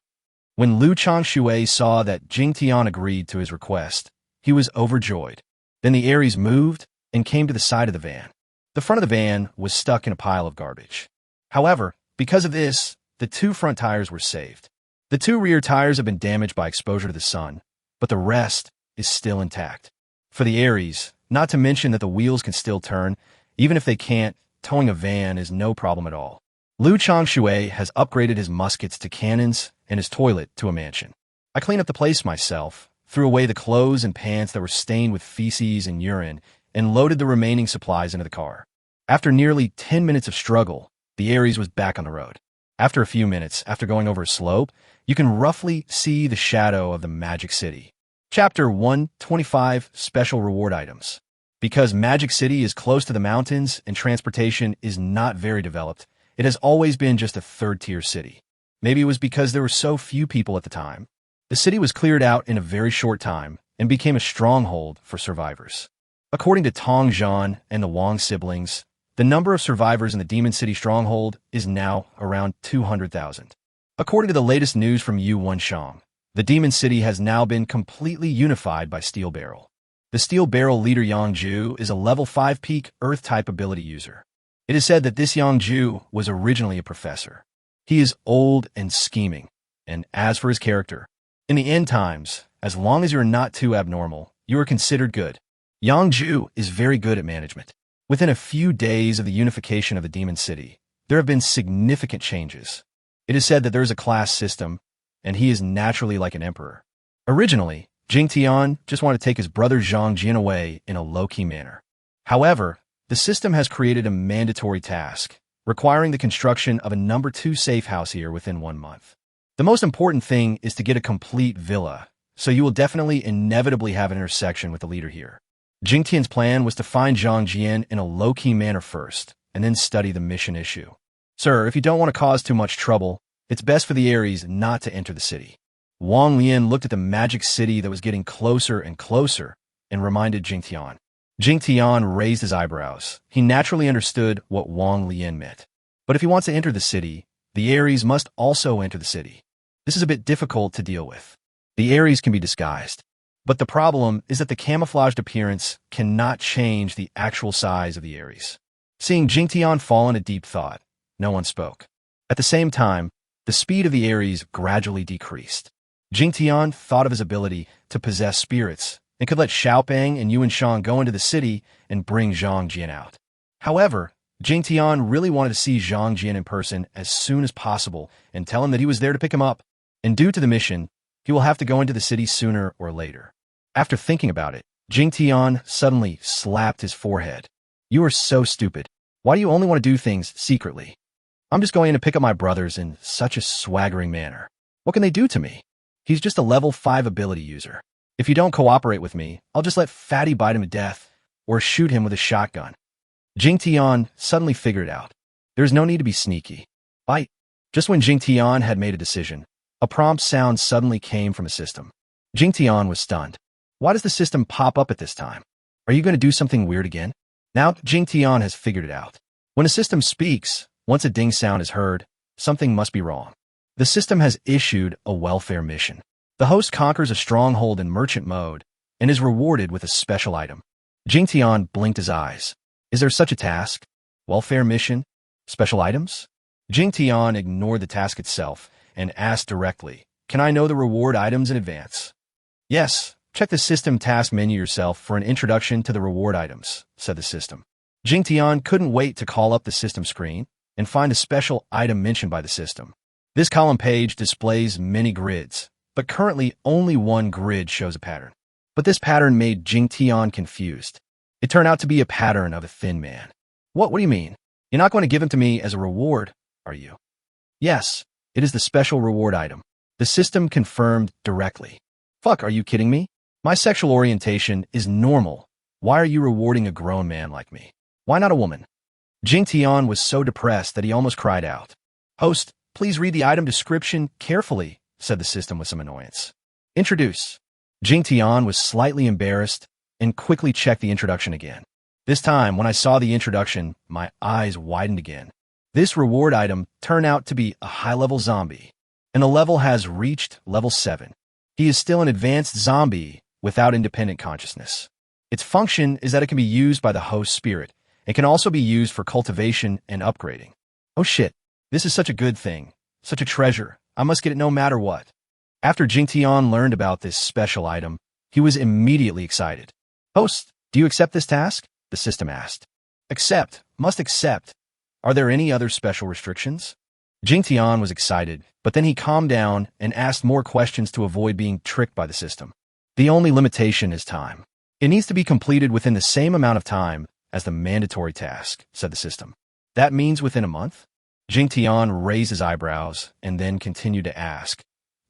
[SPEAKER 1] When Lu Changshui saw that Jingtian agreed to his request, he was overjoyed. Then the Aries moved and came to the side of the van. The front of the van was stuck in a pile of garbage. However, because of this, the 2 front tires were saved. The 2 rear tires have been damaged by exposure to the sun, but the rest is still intact. For the Aries, not to mention that the wheels can still turn, even if they can't, towing a van is no problem at all. Lu Changshui has upgraded his muskets to cannons and his toilet to a mansion. I cleaned up the place myself, threw away the clothes and pants that were stained with feces and urine, and loaded the remaining supplies into the car. After nearly 10 minutes of struggle, the Aries was back on the road. After a few minutes, after going over a slope, you can roughly see the shadow of the Magic City. Chapter 125 Special Reward Items. Because Magic City is close to the mountains and transportation is not very developed, it has always been just a third-tier city. Maybe it was because there were so few people at the time. The city was cleared out in a very short time and became a stronghold for survivors. According to Tong Yu and the Wong siblings, the number of survivors in the Demon City stronghold is now around 200,000. According to the latest news from Yuan, the Demon City has now been completely unified by Steel Barrel. The Steel Barrel leader Yangju is a level 5 peak Earth-type ability user. It is said that this Yangju was originally a professor. He is old and scheming, and as for his character, in the end times, as long as you are not too abnormal, you are considered good. Yangju is very good at management. Within a few days of the unification of the Demon City, there have been significant changes. It is said that there is a class system, and he is naturally like an emperor. Originally, Jingtian just wanted to take his brother Jin away in a low-key manner. However, the system has created a mandatory task, requiring the construction of a number 2 safe house here within 1 month. The most important thing is to get a complete villa, so you will definitely inevitably have an intersection with the leader here. Jingtian's plan was to find Jin in a low-key manner first, and then study the mission issue. "Sir, if you don't want to cause too much trouble, it's best for the Aries not to enter the city." Wong Leian looked at the Magic City that was getting closer and closer and reminded Jingtian. Jingtian raised his eyebrows. He naturally understood what Wong Leian meant. But if he wants to enter the city, the Aries must also enter the city. This is a bit difficult to deal with. The Aries can be disguised, but the problem is that the camouflaged appearance cannot change the actual size of the Aries. Seeing Jingtian fall into deep thought, no one spoke. At the same time, the speed of the Aries gradually decreased. Jingtian thought of his ability to possess spirits and could let Xiaopeng and Yuan go into the city and bring Zhang Jian out. However, Jingtian really wanted to see Zhang Jian in person as soon as possible and tell him that he was there to pick him up. And due to the mission, he will have to go into the city sooner or later. After thinking about it, Jingtian suddenly slapped his forehead. You are so stupid. Why do you only want to do things secretly? I'm just going in to pick up my brothers in such a swaggering manner. What can they do to me? He's just a level 5 ability user. If you don't cooperate with me, I'll just let Fatty bite him to death or shoot him with a shotgun. Jingtian suddenly figured it out. There's no need to be sneaky. Bite. Just when Jingtian had made a decision, a prompt sound suddenly came from a system. Jingtian was stunned. Why does the system pop up at this time? Are you going to do something weird again? Now Jingtian has figured it out. When a system speaks, once a ding sound is heard, something must be wrong. The system has issued a welfare mission. The host conquers a stronghold in merchant mode and is rewarded with a special item. Jingtian blinked his eyes. Is there such a task? Welfare mission? Special items? Jingtian ignored the task itself and asked directly, Can I know the reward items in advance? Yes, check the system task menu yourself for an introduction to the reward items, said the system. Jingtian couldn't wait to call up the system screen and find a special item mentioned by the system. This column page displays many grids, but currently only one grid shows a pattern. But this pattern made Jingtian confused. It turned out to be a pattern of a thin man. What do you mean? You're not going to give him to me as a reward, are you? Yes, it is the special reward item. The system confirmed directly. Fuck, are you kidding me? My sexual orientation is normal. Why are you rewarding a grown man like me? Why not a woman? Jingtian was so depressed that he almost cried out. Host, please read the item description carefully, said the system with some annoyance. Introduce. Jingtian was slightly embarrassed and quickly checked the introduction again. This time, when I saw the introduction, my eyes widened again. This reward item turned out to be a high-level zombie, and the level has reached level 7. He is still an advanced zombie without independent consciousness. Its function is that it can be used by the host spirit and can also be used for cultivation and upgrading. Oh shit, this is such a good thing, such a treasure. I must get it no matter what. After Jingtian learned about this special item, he was immediately excited. Host, do you accept this task? The system asked. Accept, must accept. Are there any other special restrictions? Jingtian was excited, but then he calmed down and asked more questions to avoid being tricked by the system. The only limitation is time. It needs to be completed within the same amount of time as the mandatory task, said the system. That means within a month? Jingtian raised his eyebrows and then continued to ask.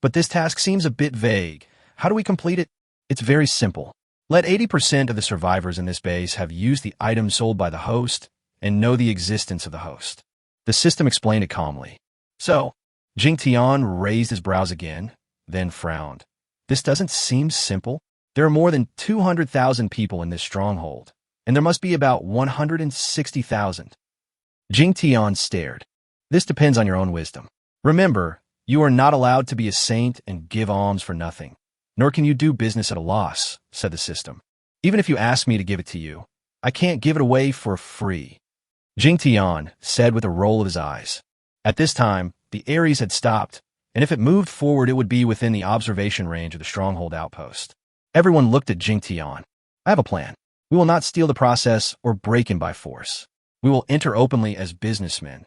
[SPEAKER 1] But this task seems a bit vague. How do we complete it? It's very simple. Let 80% of the survivors in this base have used the item sold by the host and know the existence of the host. The system explained it calmly. So, Jingtian raised his brows again, then frowned. This doesn't seem simple. There are more than 200,000 people in this stronghold, and there must be about 160,000. Jingtian stared. This depends on your own wisdom. Remember, you are not allowed to be a saint and give alms for nothing, nor can you do business at a loss, said the system. Even if you ask me to give it to you, I can't give it away for free. Jingtian said with a roll of his eyes. At this time, the Aries had stopped, and if it moved forward, it would be within the observation range of the stronghold outpost. Everyone looked at Jingtian. I have a plan. We will not steal the process or break in by force. We will enter openly as businessmen.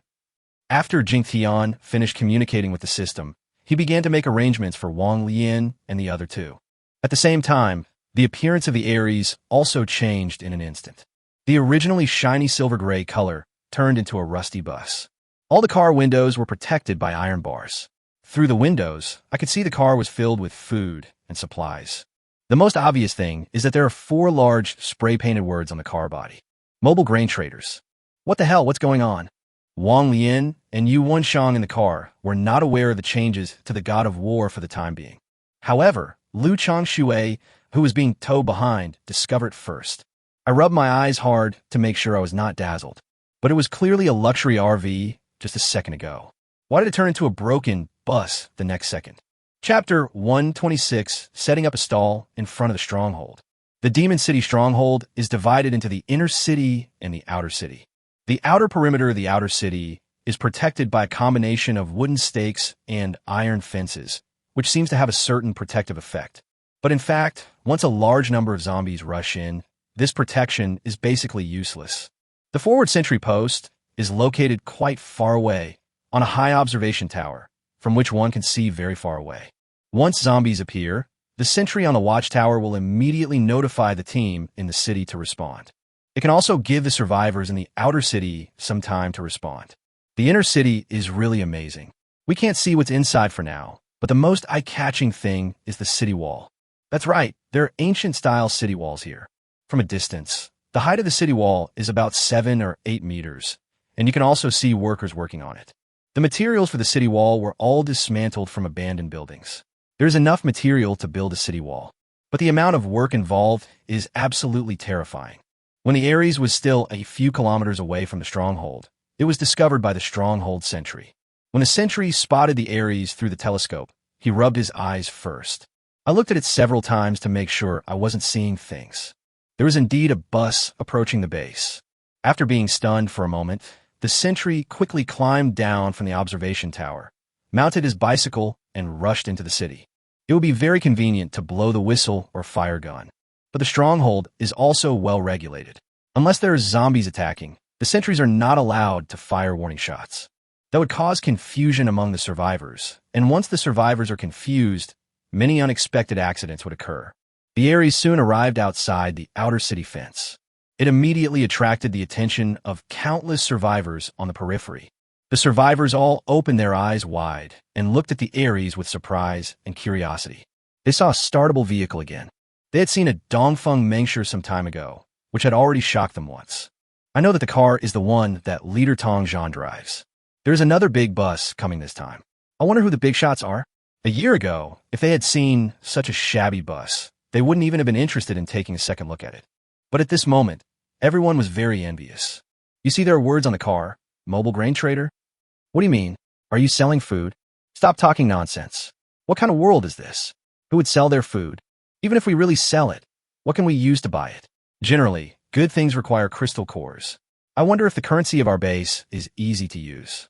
[SPEAKER 1] After Jingtian finished communicating with the system, he began to make arrangements for Wong, Leian, and the other two. At the same time, the appearance of the Aries also changed in an instant. The originally shiny silver-gray color turned into a rusty bus. All the car windows were protected by iron bars. Through the windows, I could see the car was filled with food and supplies. The most obvious thing is that there are 4 large spray-painted words on the car body. Mobile grain traders. What the hell, what's going on? Wang Lian and Yuan in the car were not aware of the changes to the god of war for the time being. However, Lu Changshui, who was being towed behind, discovered it first. I rubbed my eyes hard to make sure I was not dazzled, but it was clearly a luxury RV just a second ago. Why did it turn into a broken bus the next second? Chapter 126, Setting up a Stall in Front of the Stronghold. The Demon City Stronghold is divided into the inner city and the outer city. The outer perimeter of the outer city is protected by a combination of wooden stakes and iron fences, which seems to have a certain protective effect. But in fact, once a large number of zombies rush in, this protection is basically useless. The forward sentry post is located quite far away on a high observation tower, from which one can see very far away. Once zombies appear, the sentry on the watchtower will immediately notify the team in the city to respond. It can also give the survivors in the outer city some time to respond. The inner city is really amazing. We can't see what's inside for now, but the most eye-catching thing is the city wall. That's right, there are ancient-style city walls here. From a distance, the height of the city wall is about 7 or 8 meters, and you can also see workers working on it. The materials for the city wall were all dismantled from abandoned buildings. There's enough material to build a city wall, but the amount of work involved is absolutely terrifying. When the Aries was still a few kilometers away from the stronghold, it was discovered by the stronghold sentry. When the sentry spotted the Aries through the telescope, he rubbed his eyes first. I looked at it several times to make sure I wasn't seeing things. There was indeed a bus approaching the base. After being stunned for a moment, the sentry quickly climbed down from the observation tower, mounted his bicycle, and rushed into the city. It would be very convenient to blow the whistle or fire gun. But the stronghold is also well regulated. Unless there are zombies attacking, the sentries are not allowed to fire warning shots. That would cause confusion among the survivors, and once the survivors are confused, many unexpected accidents would occur. The Aries soon arrived outside the outer city fence. It immediately attracted the attention of countless survivors on the periphery. The survivors all opened their eyes wide and looked at the Aries with surprise and curiosity. They saw a startable vehicle again. They had seen a Dongfeng Mengsher some time ago, which had already shocked them once. I know that the car is the one that leader Tong Yu drives. There's another big bus coming this time. I wonder who the big shots are. A year ago, if they had seen such a shabby bus, they wouldn't even have been interested in taking a second look at it. But at this moment, everyone was very envious. You see there are words on the car, mobile grain trader? What do you mean? Are you selling food? Stop talking nonsense. What kind of world is this? Who would sell their food? Even if we really sell it, what can we use to buy it? Generally, good things require crystal cores. I wonder if the currency of our base is easy to use.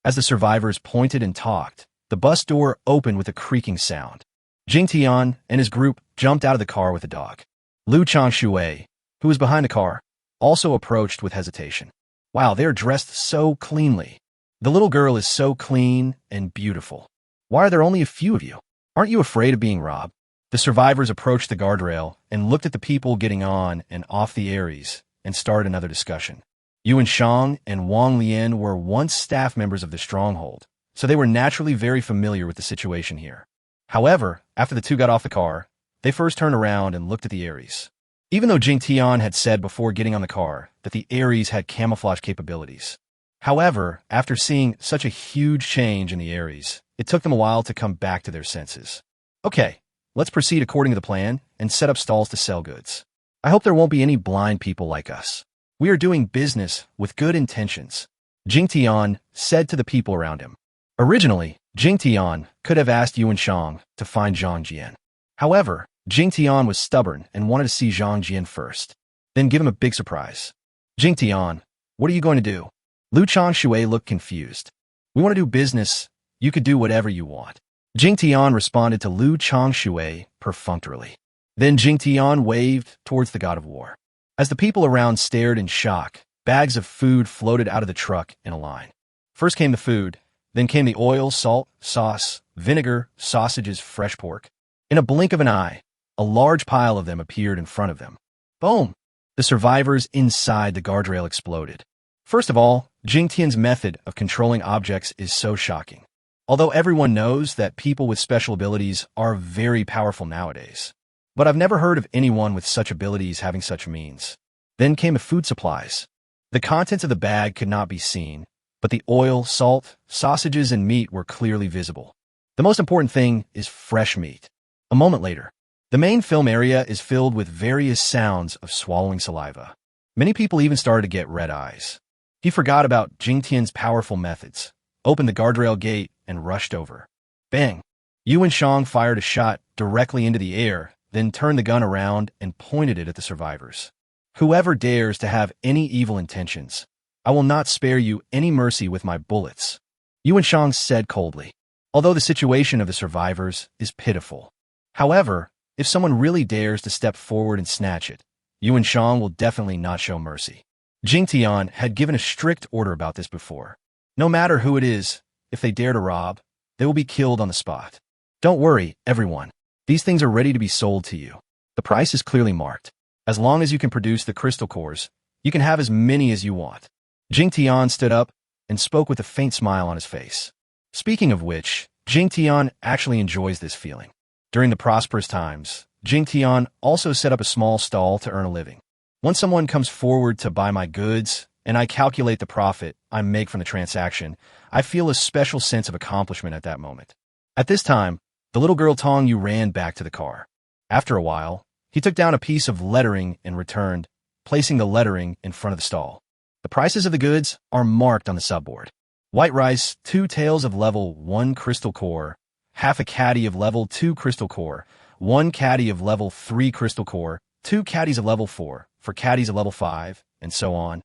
[SPEAKER 1] As the survivors pointed and talked, the bus door opened with a creaking sound. Jingtian and his group jumped out of the car with a dog. Liu Changshui, who was behind the car, also approached with hesitation. Wow, they are dressed so cleanly. The little girl is so clean and beautiful. Why are there only a few of you? Aren't you afraid of being robbed? The survivors approached the guardrail and looked at the people getting on and off the Aries and started another discussion. Yuan and Wong Leian were once staff members of the stronghold, so they were naturally very familiar with the situation here. However, after the two got off the car, they first turned around and looked at the Aries. Even though Jingtian had said before getting on the car that the Aries had camouflage capabilities. However, after seeing such a huge change in the Aries, it took them a while to come back to their senses. Okay, let's proceed according to the plan and set up stalls to sell goods. I hope there won't be any blind people like us. We are doing business with good intentions, Jingtian said to the people around him. Originally, Jingtian could have asked Yuan to find Zhang Jian. However, Jingtian was stubborn and wanted to see Zhang Jian first, then give him a big surprise. Jingtian, what are you going to do? Liu Changshui looked confused. We want to do business. You could do whatever you want. Jingtian responded to Liu Changshui perfunctorily. Then Jingtian waved towards the god of war. As the people around stared in shock, bags of food floated out of the truck in a line. First came the food, then came the oil, salt, sauce, vinegar, sausages, fresh pork. In a blink of an eye, a large pile of them appeared in front of them. Boom! The survivors inside the guardrail exploded. First of all, Jingtian's method of controlling objects is so shocking. Although everyone knows that people with special abilities are very powerful nowadays. But I've never heard of anyone with such abilities having such means. Then came the food supplies. The contents of the bag could not be seen, but the oil, salt, sausages, and meat were clearly visible. The most important thing is fresh meat. A moment later, the main film area is filled with various sounds of swallowing saliva. Many people even started to get red eyes. He forgot about Jingtian's powerful methods. opened the guardrail gate, and rushed over. Bang! Yuan Shang fired a shot directly into the air, then turned the gun around and pointed it at the survivors. Whoever dares to have any evil intentions, I will not spare you any mercy with my bullets, Yuan Shang said coldly. Although the situation of the survivors is pitiful. However, if someone really dares to step forward and snatch it, Yuan Shang will definitely not show mercy. Jingtian had given a strict order about this before. No matter who it is, if they dare to rob, they will be killed on the spot. Don't worry, everyone. These things are ready to be sold to you. The price is clearly marked. As long as you can produce the crystal cores, you can have as many as you want. Jingtian stood up and spoke with a faint smile on his face. Speaking of which, Jingtian actually enjoys this feeling. During the prosperous times, Jingtian also set up a small stall to earn a living. Once someone comes forward to buy my goods, and I calculate the profit I make from the transaction, I feel a special sense of accomplishment at that moment. At this time, the little girl Tong Yu ran back to the car. After a while, he took down a piece of lettering and returned, placing the lettering in front of the stall. The prices of the goods are marked on the subboard. White rice, 2 taels of level 1 crystal core, half a caddy of level 2 crystal core, 1 caddy of level 3 crystal core, 2 caddies of level 4, for caddies of level 5, and so on.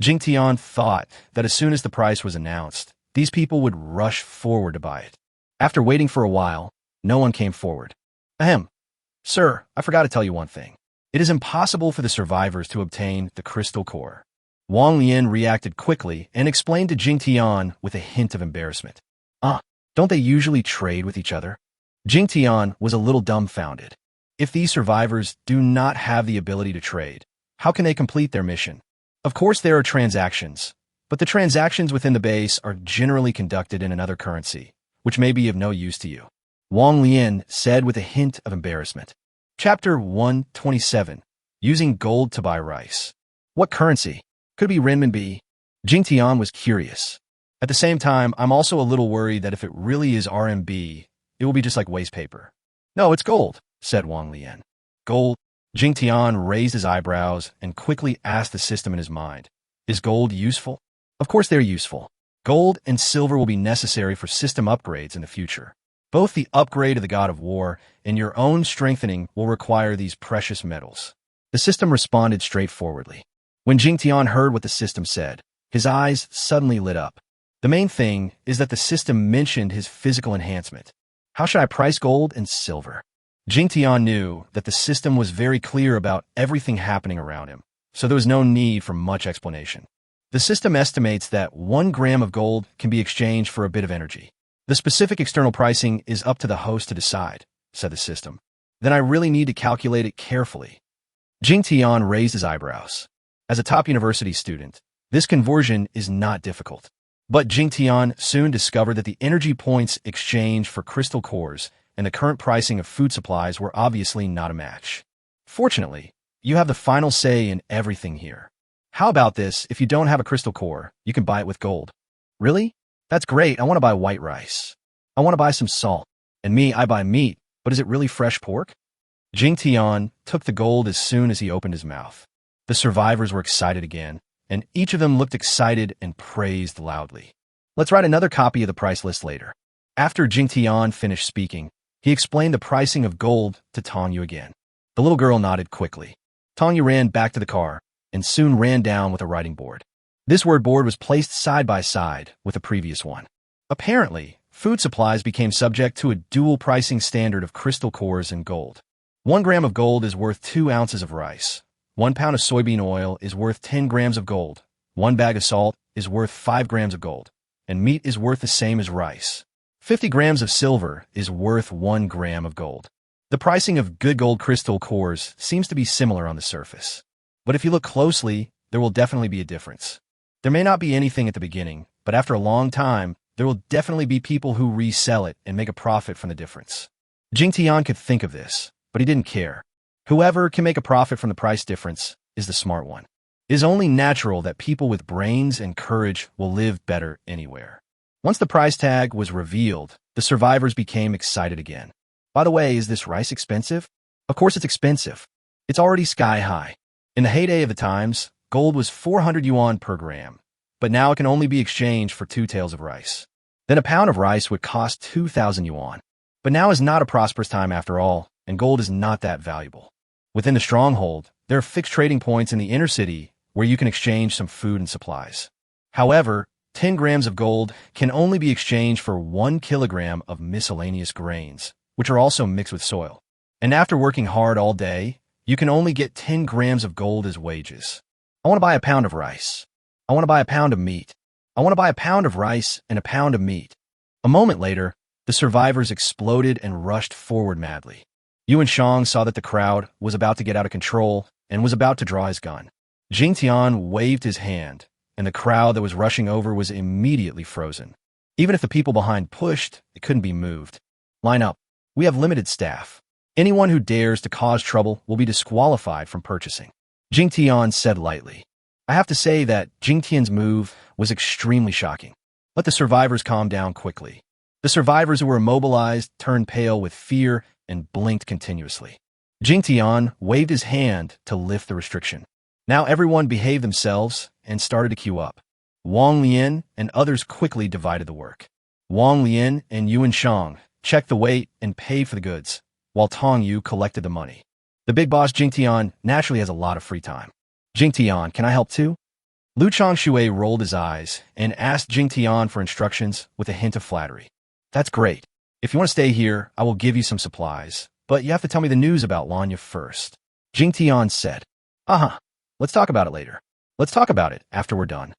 [SPEAKER 1] Jingtian thought that as soon as the price was announced, these people would rush forward to buy it. After waiting for a while, no one came forward. Ahem. Sir, I forgot to tell you one thing. It is impossible for the survivors to obtain the crystal core. Wong reacted quickly and explained to Jingtian with a hint of embarrassment. Don't they usually trade with each other? Jingtian was a little dumbfounded. If these survivors do not have the ability to trade, how can they complete their mission? Of course there are transactions, but the transactions within the base are generally conducted in another currency, which may be of no use to you. Wong said with a hint of embarrassment. Chapter 127. Using gold to buy rice. What currency? Could it be renminbi? Jingtian was curious. At the same time, I'm also a little worried that if it really is RMB, it will be just like waste paper. No, it's gold, said Wong. Gold? Jingtian raised his eyebrows and quickly asked the system in his mind. Is gold useful? Of course they're useful. Gold and silver will be necessary for system upgrades in the future. Both the upgrade of the God of War and your own strengthening will require these precious metals. The system responded straightforwardly. When Jingtian heard what the system said, his eyes suddenly lit up. The main thing is that the system mentioned his physical enhancement. How should I price gold and silver? Jingtian knew that the system was very clear about everything happening around him, so there was no need for much explanation. The system estimates that 1 gram of gold can be exchanged for a bit of energy. The specific external pricing is up to the host to decide, said the system. Then I really need to calculate it carefully. Jingtian raised his eyebrows. As a top university student, this conversion is not difficult. But Jingtian soon discovered that the energy points exchanged for crystal cores and the current pricing of food supplies were obviously not a match. Fortunately, you have the final say in everything here. How about this? If you don't have a crystal core, you can buy it with gold. Really? That's great. I want to buy white rice. I want to buy some salt. And me, I buy meat. But is it really fresh pork? Jingtian took the gold as soon as he opened his mouth. The survivors were excited again, and each of them looked excited and praised loudly. Let's write another copy of the price list later. After Jingtian finished speaking, he explained the pricing of gold to Tong Yu again. The little girl nodded quickly. Tong Yu ran back to the car and soon ran down with a writing board. This word board was placed side by side with the previous one. Apparently, food supplies became subject to a dual pricing standard of crystal cores and gold. 1 gram of gold is worth 2 ounces of rice. 1 pound of soybean oil is worth 10 grams of gold. 1 bag of salt is worth 5 grams of gold. And meat is worth the same as rice. 50 grams of silver is worth 1 gram of gold. The pricing of good gold crystal cores seems to be similar on the surface. But if you look closely, there will definitely be a difference. There may not be anything at the beginning, but after a long time, there will definitely be people who resell it and make a profit from the difference. Jingtian could think of this, but he didn't care. Whoever can make a profit from the price difference is the smart one. It is only natural that people with brains and courage will live better anywhere. Once the price tag was revealed, the survivors became excited again. By the way, is this rice expensive? Of course it's expensive. It's already sky high. In the heyday of the times, gold was 400 yuan per gram, but now it can only be exchanged for 2 taels of rice. then a pound of rice would cost 2,000 yuan. But now is not a prosperous time after all, and gold is not that valuable. Within the stronghold, there are fixed trading points in the inner city where you can exchange some food and supplies. However, 10 grams of gold can only be exchanged for 1 kilogram of miscellaneous grains, which are also mixed with soil. And after working hard all day, you can only get 10 grams of gold as wages. I want to buy a pound of rice. I want to buy a pound of meat. I want to buy a pound of rice and a pound of meat. A moment later, the survivors exploded and rushed forward madly. Yuan saw that the crowd was about to get out of control and was about to draw his gun. Jingtian waved his hand, and the crowd that was rushing over was immediately frozen. Even if the people behind pushed, it couldn't be moved. Line up. We have limited staff. Anyone who dares to cause trouble will be disqualified from purchasing. Jingtian said lightly. I have to say that Jingtian's move was extremely shocking. Let the survivors calm down quickly. The survivors who were immobilized turned pale with fear and blinked continuously. Jingtian waved his hand to lift the restriction. Now everyone behaved themselves and started to queue up. Wong, Leian, and others quickly divided the work. Wong, Leian, and Yuan checked the weight and paid for the goods, while Tong Yu collected the money. The big boss Jingtian naturally has a lot of free time. Jingtian, can I help too? Lu Changshui rolled his eyes and asked Jingtian for instructions with a hint of flattery. That's great. If you want to stay here, I will give you some supplies, but you have to tell me the news about Lanya first. Jingtian said. Let's talk about it later. Let's talk about it after we're done.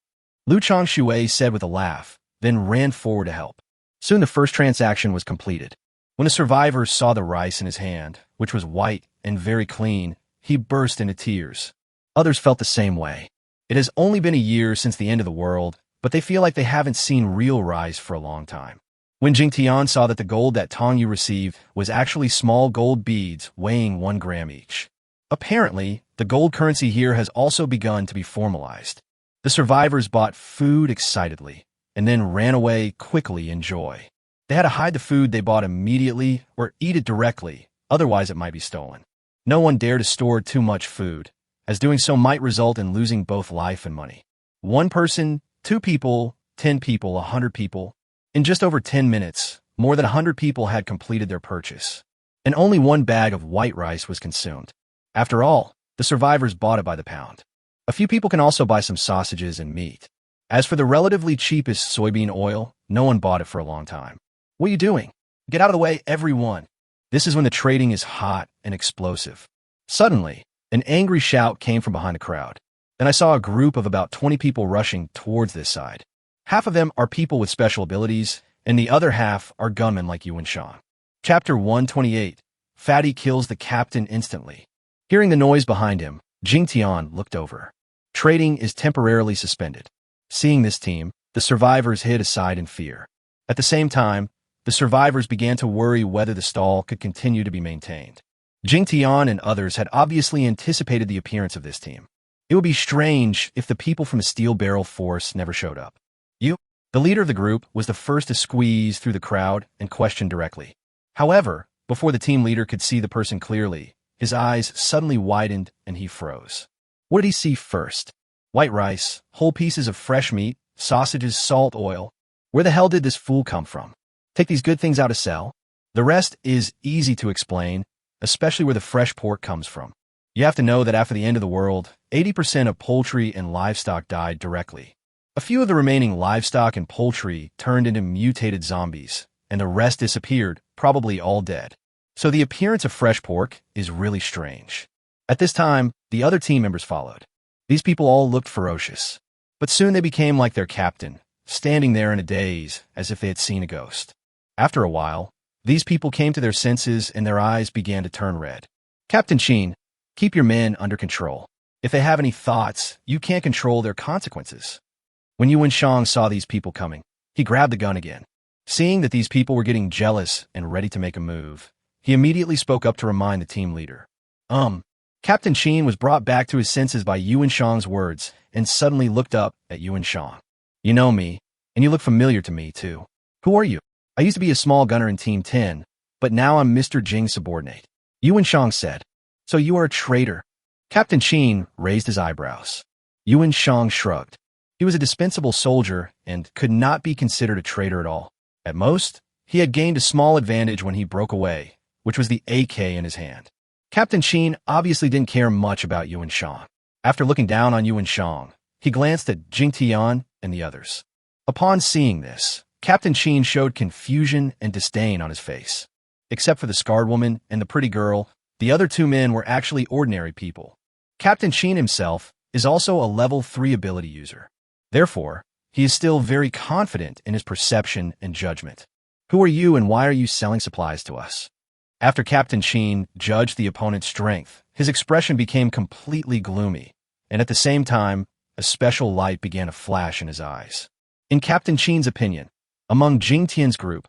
[SPEAKER 1] Lu Changshui said with a laugh, then ran forward to help. Soon the first transaction was completed. When the survivor saw the rice in his hand, which was white and very clean, he burst into tears. Others felt the same way. It has only been a year since the end of the world, but they feel like they haven't seen real rice for a long time. When Jingtian saw that the gold that Tong Yu received was actually small gold beads weighing 1 gram each. Apparently, the gold currency here has also begun to be formalized. The survivors bought food excitedly, and then ran away quickly in joy. They had to hide the food they bought immediately or eat it directly, otherwise it might be stolen. No one dared to store too much food, as doing so might result in losing both life and money. 1 person, 2 people, 10 people, 100 people. In just over 10 minutes, more than 100 people had completed their purchase, and only 1 bag of white rice was consumed. After all, the survivors bought it by the pound. A few people can also buy some sausages and meat. As for the relatively cheapest soybean oil, no one bought it for a long time. What are you doing? Get out of the way, everyone. This is when the trading is hot and explosive. Suddenly, an angry shout came from behind the crowd. Then I saw a group of about 20 people rushing towards this side. Half of them are people with special abilities, and the other half are gunmen like Yuan. Chapter 128. Fatty kills the captain instantly. Hearing the noise behind him, Jingtian looked over. Trading is temporarily suspended. Seeing this team, the survivors hid aside in fear. At the same time, the survivors began to worry whether the stall could continue to be maintained. Jingtian and others had obviously anticipated the appearance of this team. It would be strange if the people from the Steel Barrel Force never showed up. You, the leader of the group, was the first to squeeze through the crowd and question directly. However, before the team leader could see the person clearly, his eyes suddenly widened and he froze. What did he see first? White rice, whole pieces of fresh meat, sausages, salt, oil. Where the hell did this fool come from? Take these good things out to sell? The rest is easy to explain, especially where the fresh pork comes from. You have to know that after the end of the world, 80% of poultry and livestock died directly. A few of the remaining livestock and poultry turned into mutated zombies, and the rest disappeared, probably all dead. So the appearance of fresh pork is really strange. At this time, the other team members followed. These people all looked ferocious, but soon they became like their captain, standing there in a daze as if they had seen a ghost. After a while, these people came to their senses and their eyes began to turn red. Captain Qin, keep your men under control. If they have any thoughts, you can't control their consequences. When Yuan saw these people coming, he grabbed the gun again. Seeing that these people were getting jealous and ready to make a move, he immediately spoke up to remind the team leader. Captain Qin was brought back to his senses by Yuan words and suddenly looked up at Yuan. You know me, and you look familiar to me, too. Who are you? I used to be a small gunner in Team 10, but now I'm Mr. Jing's subordinate. Yuan said. So you are a traitor? Captain Qin raised his eyebrows. Yuan shrugged. He was a dispensable soldier and could not be considered a traitor at all. At most, he had gained a small advantage when he broke away, which was the AK in his hand. Captain Qin obviously didn't care much about Yuan Shang. After looking down on Yuan Shang, he glanced at Jingtian and the others. Upon seeing this, Captain Qin showed confusion and disdain on his face. Except for the scarred woman and the pretty girl, the other two men were actually ordinary people. Captain Qin himself is also a level 3 ability user. Therefore, he is still very confident in his perception and judgment. Who are you and why are you selling supplies to us? After Captain Qin judged the opponent's strength, his expression became completely gloomy, and at the same time, a special light began to flash in his eyes. In Captain Qin's opinion, among Jingtian's group,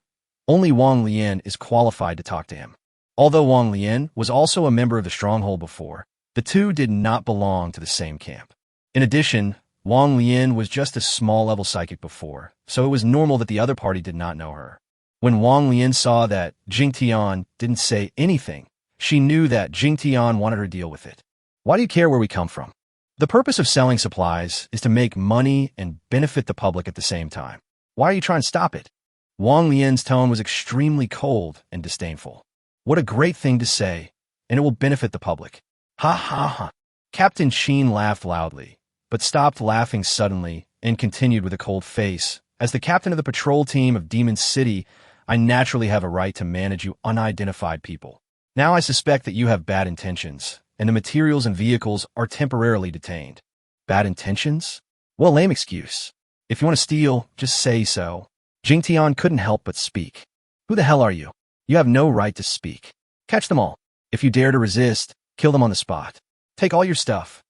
[SPEAKER 1] only Wong Leian is qualified to talk to him. Although Wong Leian was also a member of the stronghold before, the two did not belong to the same camp. In addition, Wong Leian was just a small-level psychic before, so it was normal that the other party did not know her. When Wong Leian saw that Jingtian didn't say anything, she knew that Jingtian wanted her to deal with it. Why do you care where we come from? The purpose of selling supplies is to make money and benefit the public at the same time. Why are you trying to stop it? Wong Lian's tone was extremely cold and disdainful. What a great thing to say, and it will benefit the public. Ha ha ha. Captain Qin laughed loudly, but stopped laughing suddenly and continued with a cold face. As the captain of the patrol team of Demon City, I naturally have a right to manage you unidentified people. Now I suspect that you have bad intentions, and the materials and vehicles are temporarily detained. Bad intentions? Well, lame excuse. If you want to steal, just say so. Jingtian couldn't help but speak. Who the hell are you? You have no right to speak. Catch them all. If you dare to resist, kill them on the spot. Take all your stuff.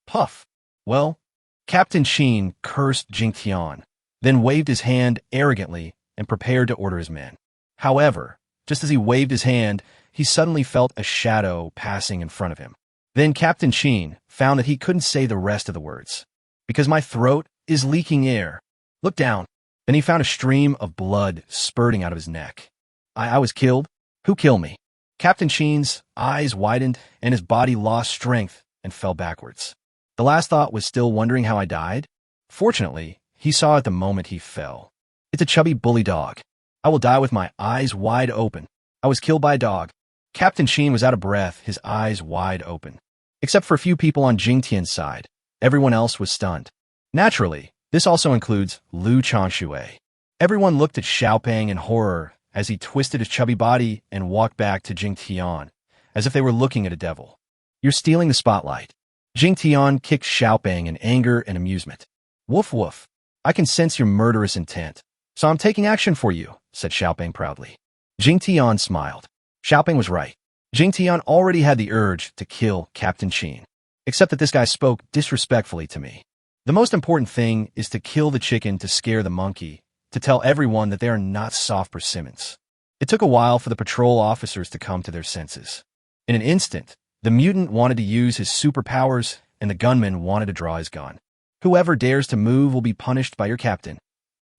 [SPEAKER 1] Puff. Well, Captain Qin cursed Jingtian, then waved his hand arrogantly and prepared to order his men. However, just as he waved his hand, he suddenly felt a shadow passing in front of him. Then Captain Qin found that he couldn't say the rest of the words. Because my throat is leaking air. Look down. Then he found a stream of blood spurting out of his neck. I was killed? Who killed me? Captain Qin's eyes widened and his body lost strength and fell backwards. The last thought was still wondering how I died. Fortunately, he saw at the moment he fell. It's a chubby bully dog. I will die with my eyes wide open. I was killed by a dog. Captain Qin was out of breath, his eyes wide open. Except for a few people on Jingtian's side, everyone else was stunned. Naturally, this also includes Lu Changshui. Everyone looked at Xiaopeng in horror as he twisted his chubby body and walked back to Jingtian, as if they were looking at a devil. You're stealing the spotlight. Jingtian kicked Xiaopeng in anger and amusement. Woof woof. I can sense your murderous intent. So I'm taking action for you, said Xiaopeng proudly. Jingtian smiled. Xiaopeng was right. Jingtian already had the urge to kill Captain Qin. Except that this guy spoke disrespectfully to me. The most important thing is to kill the chicken to scare the monkey, to tell everyone that they are not soft persimmons. It took a while for the patrol officers to come to their senses. In an instant, the mutant wanted to use his superpowers and the gunman wanted to draw his gun. Whoever dares to move will be punished by your captain.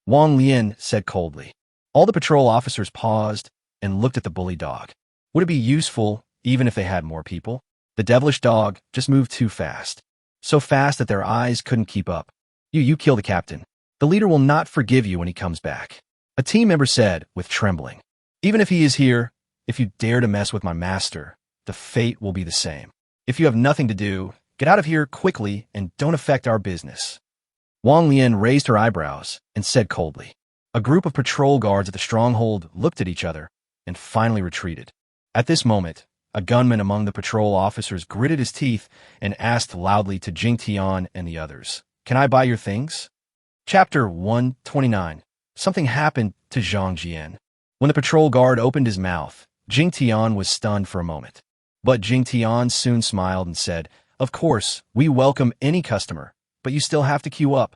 [SPEAKER 1] Wong Leian said coldly. All the patrol officers paused and looked at the bully dog. Would it be useful even if they had more people? The devilish dog just moved too fast. So fast that their eyes couldn't keep up. You kill the captain. The leader will not forgive you when he comes back. A team member said with trembling. Even if he is here, if you dare to mess with my master, the fate will be the same. If you have nothing to do, get out of here quickly and don't affect our business. Wong Leian raised her eyebrows and said coldly. A group of patrol guards at the stronghold looked at each other and finally retreated. At this moment, a gunman among the patrol officers gritted his teeth and asked loudly to Jingtian and the others, Can I buy your things? Chapter 129. Something happened to Zhang Jian. When the patrol guard opened his mouth, Jingtian was stunned for a moment. But Jingtian soon smiled and said, Of course, we welcome any customer, but you still have to queue up.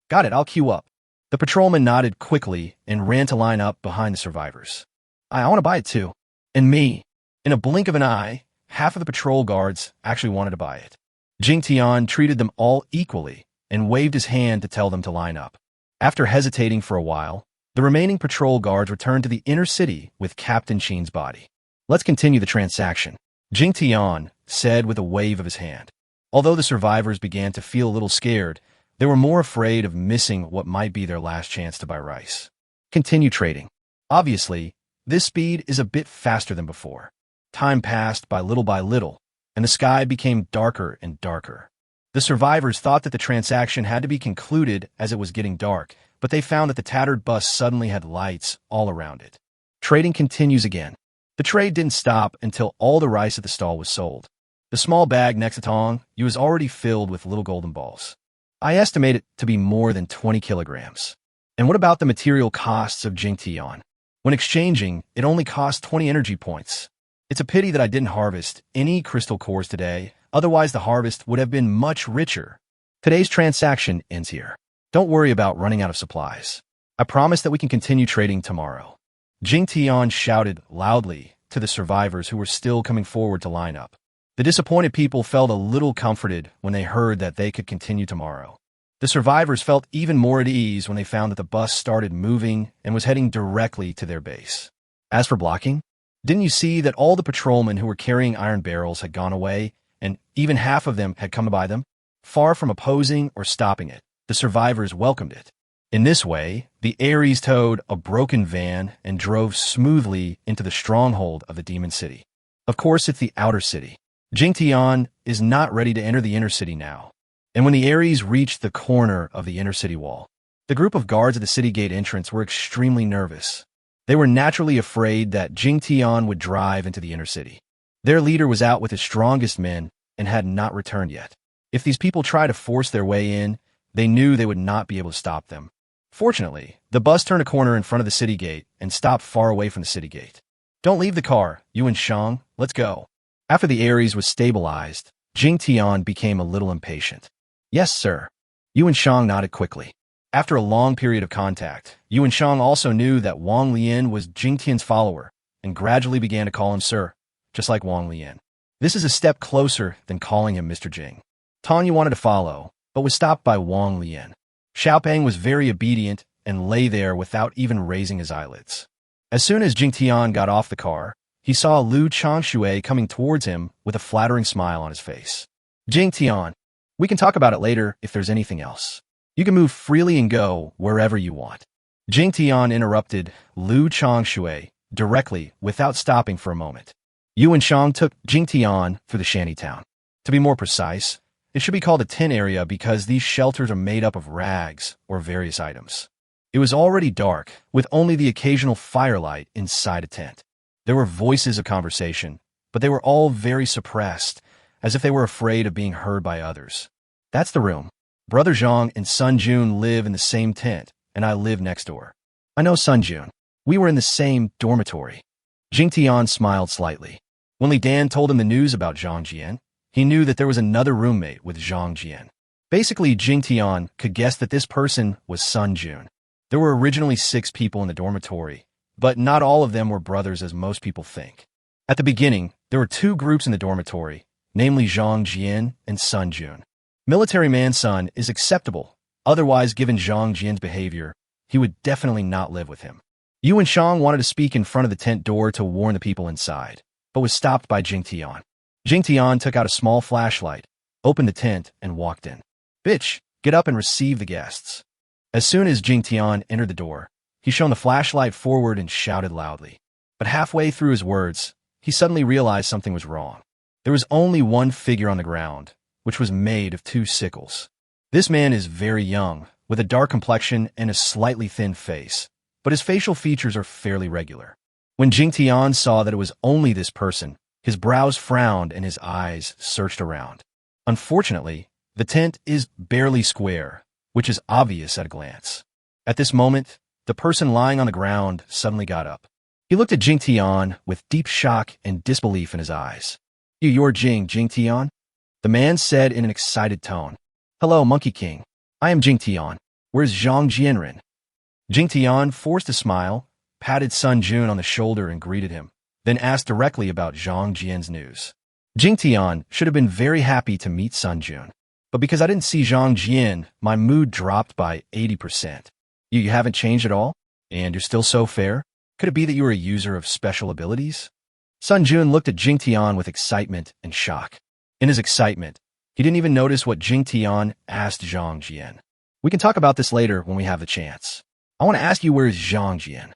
[SPEAKER 1] Got it, I'll queue up. The patrolman nodded quickly and ran to line up behind the survivors. I want to buy it too. And me. In a blink of an eye, half of the patrol guards actually wanted to buy it. Jingtian treated them all equally and waved his hand to tell them to line up. After hesitating for a while, the remaining patrol guards returned to the inner city with Captain Qin's body. Let's continue the transaction, Jingtian said with a wave of his hand. Although the survivors began to feel a little scared, they were more afraid of missing what might be their last chance to buy rice. continue trading. Obviously, this speed is a bit faster than before. Time passed by little, and the sky became darker and darker. The survivors thought that the transaction had to be concluded as it was getting dark, but they found that the tattered bus suddenly had lights all around it. Trading continues again. The trade didn't stop until all the rice at the stall was sold. The small bag next to Tong Yu was already filled with little golden balls. I estimate it to be more than 20 kilograms. And what about the material costs of Jingtian? When exchanging, it only cost 20 energy points. It's a pity that I didn't harvest any crystal cores today, otherwise the harvest would have been much richer. Today's transaction ends here. Don't worry about running out of supplies. I promise that we can continue trading tomorrow. Jingtian shouted loudly to the survivors who were still coming forward to line up. The disappointed people felt a little comforted when they heard that they could continue tomorrow. The survivors felt even more at ease when they found that the bus started moving and was heading directly to their base. As for blocking, didn't you see that all the patrolmen who were carrying iron barrels had gone away, and even half of them had come to buy them? Far from opposing or stopping it, the survivors welcomed it. In this way, the Aries towed a broken van and drove smoothly into the stronghold of the demon city. Of course, it's the outer city. Jingtian is not ready to enter the inner city now. And when the Aries reached the corner of the inner city wall, the group of guards at the city gate entrance were extremely nervous. They were naturally afraid that Jingtian would drive into the inner city. Their leader was out with his strongest men and had not returned yet. If these people tried to force their way in, they knew they would not be able to stop them. Fortunately, the bus turned a corner in front of the city gate and stopped far away from the city gate. Don't leave the car, Yuan Shang, let's go. After the Aries was stabilized, Jingtian became a little impatient. Yes, sir. Yuan Shang nodded quickly. After a long period of contact, Yuan Shang also knew that Wong Leian was Jingtian's follower and gradually began to call him sir, just like Wong Leian. This is a step closer than calling him Mr. Jing. Tong Yu wanted to follow, but was stopped by Wong Leian. Xiaopeng was very obedient and lay there without even raising his eyelids. As soon as Jingtian got off the car, he saw Lu Changshui coming towards him with a flattering smile on his face. Jingtian, we can talk about it later if there's anything else. You can move freely and go wherever you want. Jingtian interrupted Lu Changshui directly without stopping for a moment. Yuan Shang took Jingtian for the shanty town. To be more precise, it should be called a tent area because these shelters are made up of rags or various items. It was already dark, with only the occasional firelight inside a tent. There were voices of conversation, but they were all very suppressed, as if they were afraid of being heard by others. That's the room. Brother Zhang and Sun Jun live in the same tent, and I live next door. I know Sun Jun. We were in the same dormitory. Jingtian smiled slightly. When Li Dan told him the news about Zhang Jian, he knew that there was another roommate with Zhang Jian. Basically, Jingtian could guess that this person was Sun Jun. There were originally 6 people in the dormitory, but not all of them were brothers as most people think. At the beginning, there were 2 groups in the dormitory, namely Zhang Jian and Sun Jun. Military man's son is acceptable, otherwise given Zhang Jian's behavior, he would definitely not live with him. Yuan Shang wanted to speak in front of the tent door to warn the people inside, but was stopped by Jingtian. Jingtian took out a small flashlight, opened the tent, and walked in. Bitch, get up and receive the guests. As soon as Jingtian entered the door, he shone the flashlight forward and shouted loudly. But halfway through his words, he suddenly realized something was wrong. There was only one figure on the ground, which was made of 2 sickles. This man is very young, with a dark complexion and a slightly thin face, but his facial features are fairly regular. When Jingtian saw that it was only this person, his brows frowned and his eyes searched around. Unfortunately, the tent is barely square, which is obvious at a glance. At this moment, the person lying on the ground suddenly got up. He looked at Jingtian with deep shock and disbelief in his eyes. You're Jingtian? The man said in an excited tone. Hello, Monkey King. I am Jingtian. Where's Zhang Jianren? Jingtian forced a smile, patted Sun Jun on the shoulder and greeted him, then asked directly about Zhang Jian's news. Jingtian should have been very happy to meet Sun Jun, but because I didn't see Zhang Jian, my mood dropped by 80%. You haven't changed at all? And you're still so fair? Could it be that you are a user of special abilities? Sun Jun looked at Jingtian with excitement and shock. In his excitement, he didn't even notice what Jingtian asked Zhang Jian. We can talk about this later when we have the chance. I want to ask you, where is Jingtian?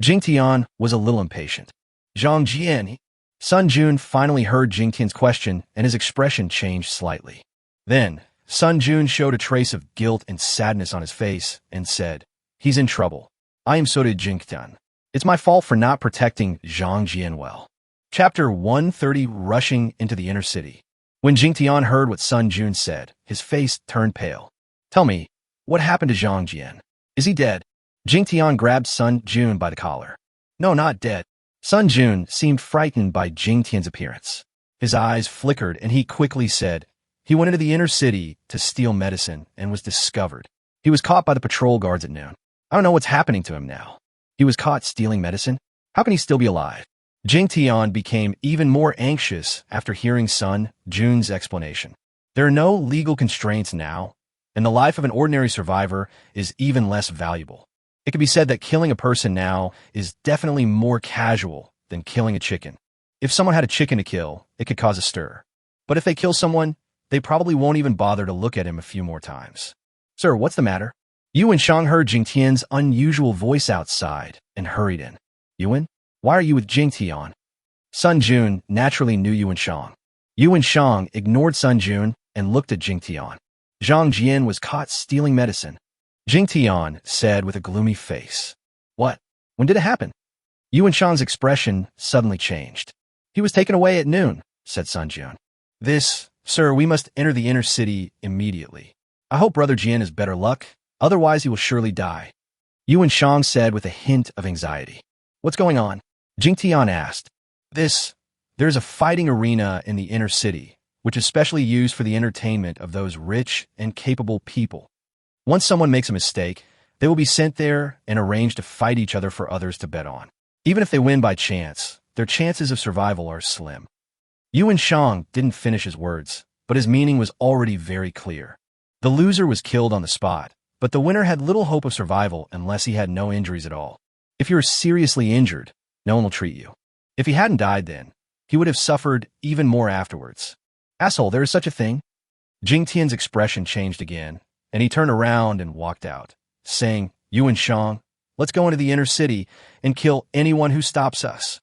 [SPEAKER 1] Jingtian was a little impatient. Jingtian. Sun Jun finally heard Jingtian's question, and his expression changed slightly. Then, Sun Jun showed a trace of guilt and sadness on his face and said, "He's in trouble. I am so did Jingtian. It's my fault for not protecting Jingtian well." Chapter 130, Rushing into the Inner City. When Jingtian heard what Sun Jun said, his face turned pale. "Tell me, what happened to Jingtian? Is he dead?" Jingtian grabbed Sun Jun by the collar. "No, not dead." Sun Jun seemed frightened by Jingtian's appearance. His eyes flickered, and he quickly said, "He went into the inner city to steal medicine and was discovered. He was caught by the patrol guards at noon. I don't know what's happening to him now. He was caught stealing medicine? How can he still be alive?" Jingtian became even more anxious after hearing Sun Jun's explanation. There are no legal constraints now, and the life of an ordinary survivor is even less valuable. It can be said that killing a person now is definitely more casual than killing a chicken. If someone had a chicken to kill, it could cause a stir. But if they kill someone, they probably won't even bother to look at him a few more times. "Sir, what's the matter?" Yuan Shang heard Jingtian's unusual voice outside and hurried in. "Yuan, why are you with Jingtian?" Sun Jun naturally knew Yuan Shang. Yuan Shang ignored Sun Jun and looked at Jingtian. Jingtian was caught stealing medicine. Jingtian said with a gloomy face. "What? When did it happen?" Yuan Shang's expression suddenly changed. "He was taken away at noon," said Sun Jun. Sir, we must enter the inner city immediately. I hope Brother Jian has better luck, otherwise he will surely die," Yuan Shang said with a hint of anxiety. "What's going on?" Jingtian asked. There's a fighting arena in the inner city, which is specially used for the entertainment of those rich and capable people. Once someone makes a mistake, they will be sent there and arrange to fight each other for others to bet on. Even if they win by chance, their chances of survival are slim. Yuan Shang didn't finish his words, but his meaning was already very clear. The loser was killed on the spot, but the winner had little hope of survival unless he had no injuries at all. If you're seriously injured, no one will treat you. If he hadn't died then, he would have suffered even more afterwards. "Asshole, there is such a thing?" Jingtian's expression changed again, and he turned around and walked out, saying, "Yuan Shang, let's go into the inner city and kill anyone who stops us."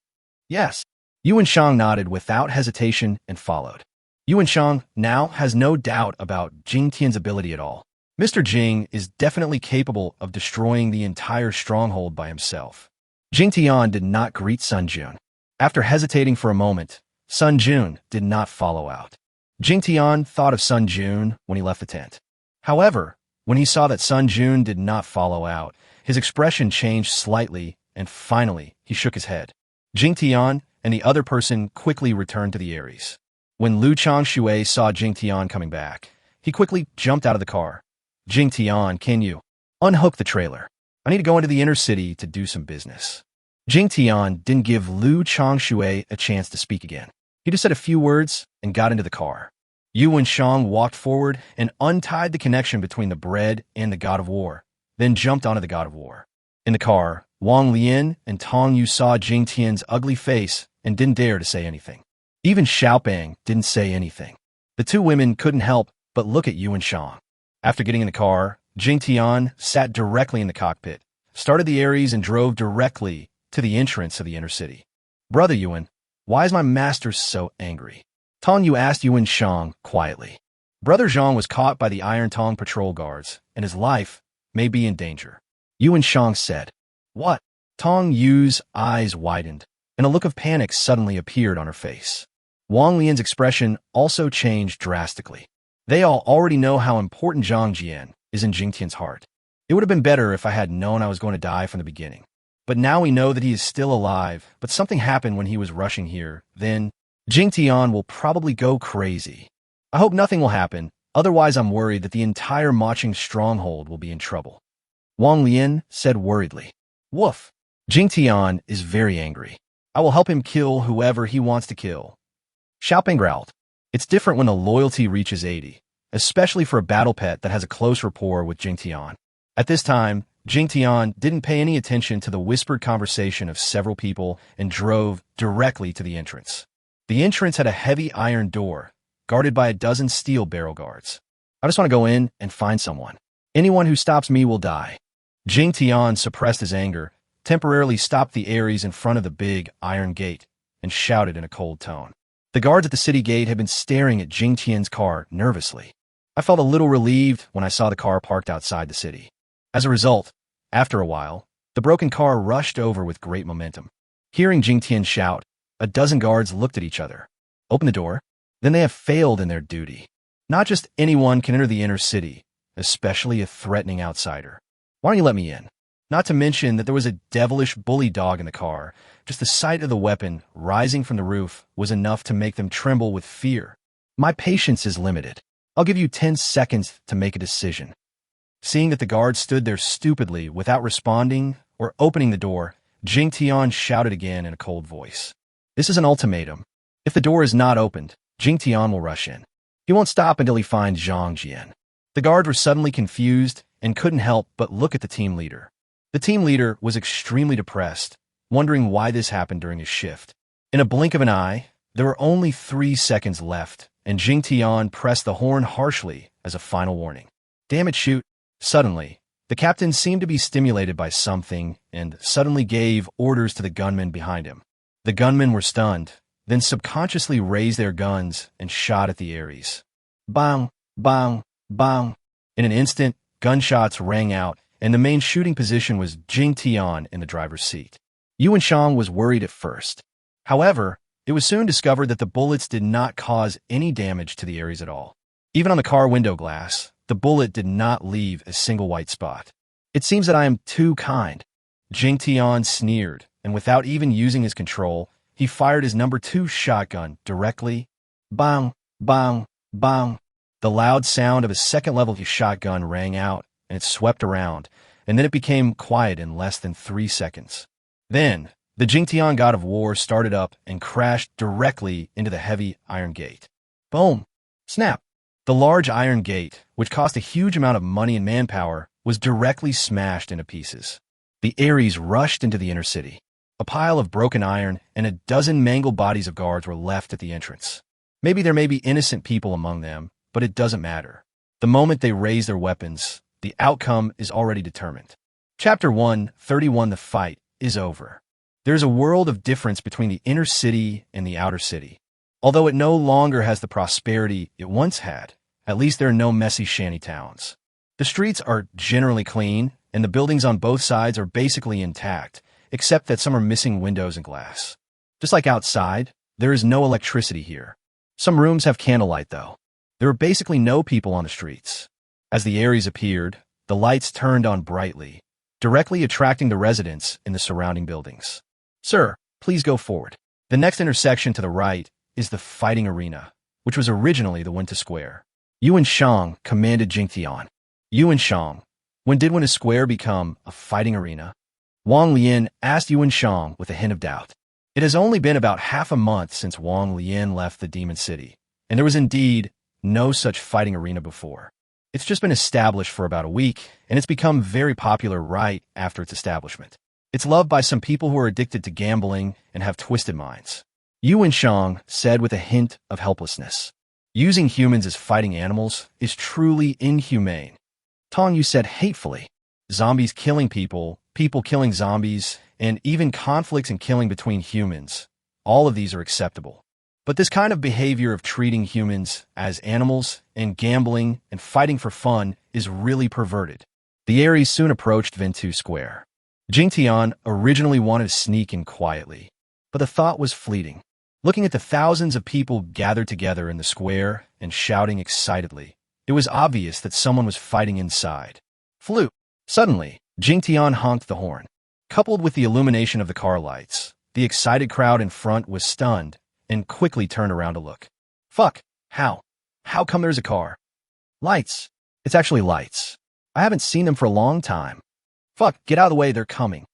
[SPEAKER 1] "Yes." Yuan Shang nodded without hesitation and followed. Yuan Shang now has no doubt about Jingtian's ability at all. Mr. Jing is definitely capable of destroying the entire stronghold by himself. Jingtian did not greet Sun Jun. After hesitating for a moment, Sun Jun did not follow out. Jingtian thought of Sun Jun when he left the tent. However, when he saw that Sun Jun did not follow out, his expression changed slightly, and finally, he shook his head. Jingtian and the other person quickly returned to the Aries. When Lu Changshui saw Jingtian coming back, he quickly jumped out of the car. "Jingtian, can you unhook the trailer? I need to go into the inner city to do some business." Jingtian didn't give Lu Changshui a chance to speak again. He just said a few words and got into the car. Yuan Shang walked forward and untied the connection between the bread and the god of war, then jumped onto the god of war. In the car, Wong Leian and Tong Yu saw Jingtian's ugly face and didn't dare to say anything. Even Xiaobang didn't say anything. The two women couldn't help but look at Yuan Shang. After getting in the car, Jingtian sat directly in the cockpit, started the Aries, and drove directly to the entrance of the inner city. "Brother Yuan, why is my master so angry?" Tong Yu asked Yuan Shang quietly. Brother Zhang was caught by the Iron Tong patrol guards, and his life may be in danger. Yuan Shang said. "What?" Tong Yu's eyes widened, and a look of panic suddenly appeared on her face. Wang Lian's expression also changed drastically. They all already know how important Zhang Jian is in Jingtian's heart. It would have been better if I had known I was going to die from the beginning. But now we know that he is still alive, but something happened when he was rushing here. Then Jingtian will probably go crazy. I hope nothing will happen, otherwise I'm worried that the entire marching stronghold will be in trouble. Wang Lian said worriedly. "Woof." Jingtian is very angry. I will help him kill whoever he wants to kill. Xiaoping growled. It's different when the loyalty reaches 80, especially for a battle pet that has a close rapport with Jingtian. At this time, Jingtian didn't pay any attention to the whispered conversation of several people and drove directly to the entrance. The entrance had a heavy iron door, guarded by a dozen steel barrel guards. I just want to go in and find someone. Anyone who stops me will die. Jingtian suppressed his anger, temporarily stopped the Aries in front of the big iron gate, and shouted in a cold tone. The guards at the city gate had been staring at Jingtian's car nervously. I felt a little relieved when I saw the car parked outside the city. As a result, after a while, the broken car rushed over with great momentum. Hearing Jingtian shout, a dozen guards looked at each other. Open the door? Then they have failed in their duty. Not just anyone can enter the inner city, especially a threatening outsider. Why don't you let me in? Not to mention that there was a devilish bully dog in the car. Just the sight of the weapon rising from the roof was enough to make them tremble with fear. My patience is limited. I'll give you 10 seconds to make a decision. Seeing that the guards stood there stupidly without responding or opening the door, Jingtian shouted again in a cold voice. This is an ultimatum. If the door is not opened, Jingtian will rush in. He won't stop until he finds Zhangjian. The guards were suddenly confused and couldn't help but look at the team leader. The team leader was extremely depressed, wondering why this happened during his shift. In a blink of an eye, there were only 3 seconds left, and Jingtian pressed the horn harshly as a final warning. Damn it, shoot. Suddenly, the captain seemed to be stimulated by something and suddenly gave orders to the gunmen behind him. The gunmen were stunned, then subconsciously raised their guns and shot at the Aries. Bang, bang, bang. In an instant, gunshots rang out, and the main shooting position was Jingtian in the driver's seat. Yuan was worried at first. However, it was soon discovered that the bullets did not cause any damage to the Aries at all. Even on the car window glass, the bullet did not leave a single white spot. It seems that I am too kind. Jingtian sneered, and without even using his control, he fired his number 2 shotgun directly. Bang, bang, bang. The loud sound of a second-level shotgun rang out, and it swept around, and then it became quiet in less than 3 seconds. Then, the Jingtian god of war started up and crashed directly into the heavy iron gate. Boom! Snap! The large iron gate, which cost a huge amount of money and manpower, was directly smashed into pieces. The Aries rushed into the inner city. A pile of broken iron and a dozen mangled bodies of guards were left at the entrance. Maybe there may be innocent people among them, but it doesn't matter. The moment they raise their weapons, the outcome is already determined. Chapter 131 The fight is over. There's a world of difference between the inner city and the outer city. Although it no longer has the prosperity it once had, at least there are no messy shanty towns. The streets are generally clean, and the buildings on both sides are basically intact, except that some are missing windows and glass. Just like outside, there is no electricity here. Some rooms have candlelight, though. There are basically no people on the streets. As the Aries appeared, the lights turned on brightly, directly attracting the residents in the surrounding buildings. Sir, please go forward. The next intersection to the right is the fighting arena, which was originally the Winter Square. Yuan commanded Jingtian. Yuan, when did Winter Square become a fighting arena? Wong Leian asked Yuan with a hint of doubt. It has only been about half a month since Wong Leian left the Demon City, and there was indeed no such fighting arena before. It's just been established for about a week, and it's become very popular right after its establishment. It's loved by some people who are addicted to gambling and have twisted minds. Yuan said with a hint of helplessness. Using humans as fighting animals is truly inhumane. Tong Yu said hatefully. Zombies killing people, people killing zombies, and even conflicts and killing between humans. All of these are acceptable. But this kind of behavior of treating humans as animals and gambling and fighting for fun is really perverted. The Aries soon approached Ventu Square. Jingtian originally wanted to sneak in quietly, but the thought was fleeting. Looking at the thousands of people gathered together in the square and shouting excitedly, it was obvious that someone was fighting inside. Flute! Suddenly, Jingtian honked the horn. Coupled with the illumination of the car lights, the excited crowd in front was stunned and quickly turned around to look. Fuck! How? How come there's a car? Lights! It's actually lights. I haven't seen them for a long time. Fuck, get out of the way, they're coming.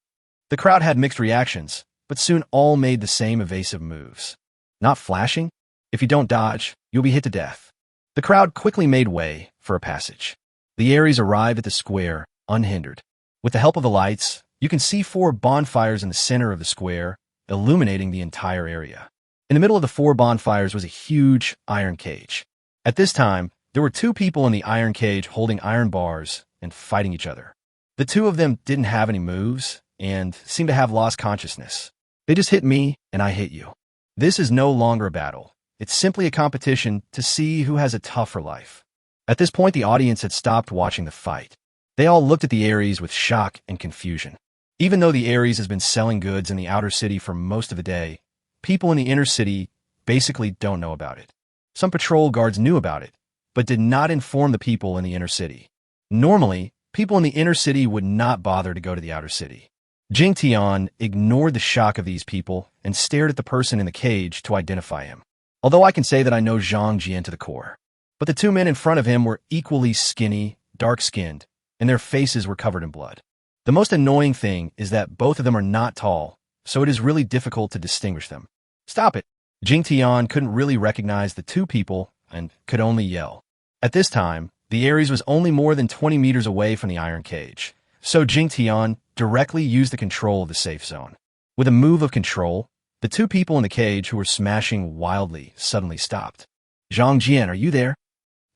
[SPEAKER 1] The crowd had mixed reactions, but soon all made the same evasive moves. Not flashing? If you don't dodge, you'll be hit to death. The crowd quickly made way for a passage. The Aries arrived at the square, unhindered. With the help of the lights, you can see 4 bonfires in the center of the square, illuminating the entire area. In the middle of the 4 bonfires was a huge iron cage. At this time, there were 2 people in the iron cage holding iron bars and fighting each other. The two of them didn't have any moves and seemed to have lost consciousness. They just hit me and I hit you. This is no longer a battle. It's simply a competition to see who has a tougher life. At this point, the audience had stopped watching the fight. They all looked at the Aries with shock and confusion. Even though the Aries has been selling goods in the outer city for most of the day, people in the inner city basically don't know about it. Some patrol guards knew about it, but did not inform the people in the inner city. Normally, people in the inner city would not bother to go to the outer city. Jingtian ignored the shock of these people and stared at the person in the cage to identify him. Although I can say that I know Zhang Jian to the core. But the two men in front of him were equally skinny, dark-skinned, and their faces were covered in blood. The most annoying thing is that both of them are not tall, so it is really difficult to distinguish them. Stop it! Jingtian couldn't really recognize the two people and could only yell. At this time, the Aries was only more than 20 meters away from the iron cage, so Jingtian directly used the control of the safe zone. With a move of control, the two people in the cage who were smashing wildly suddenly stopped. Zhang Jian, are you there?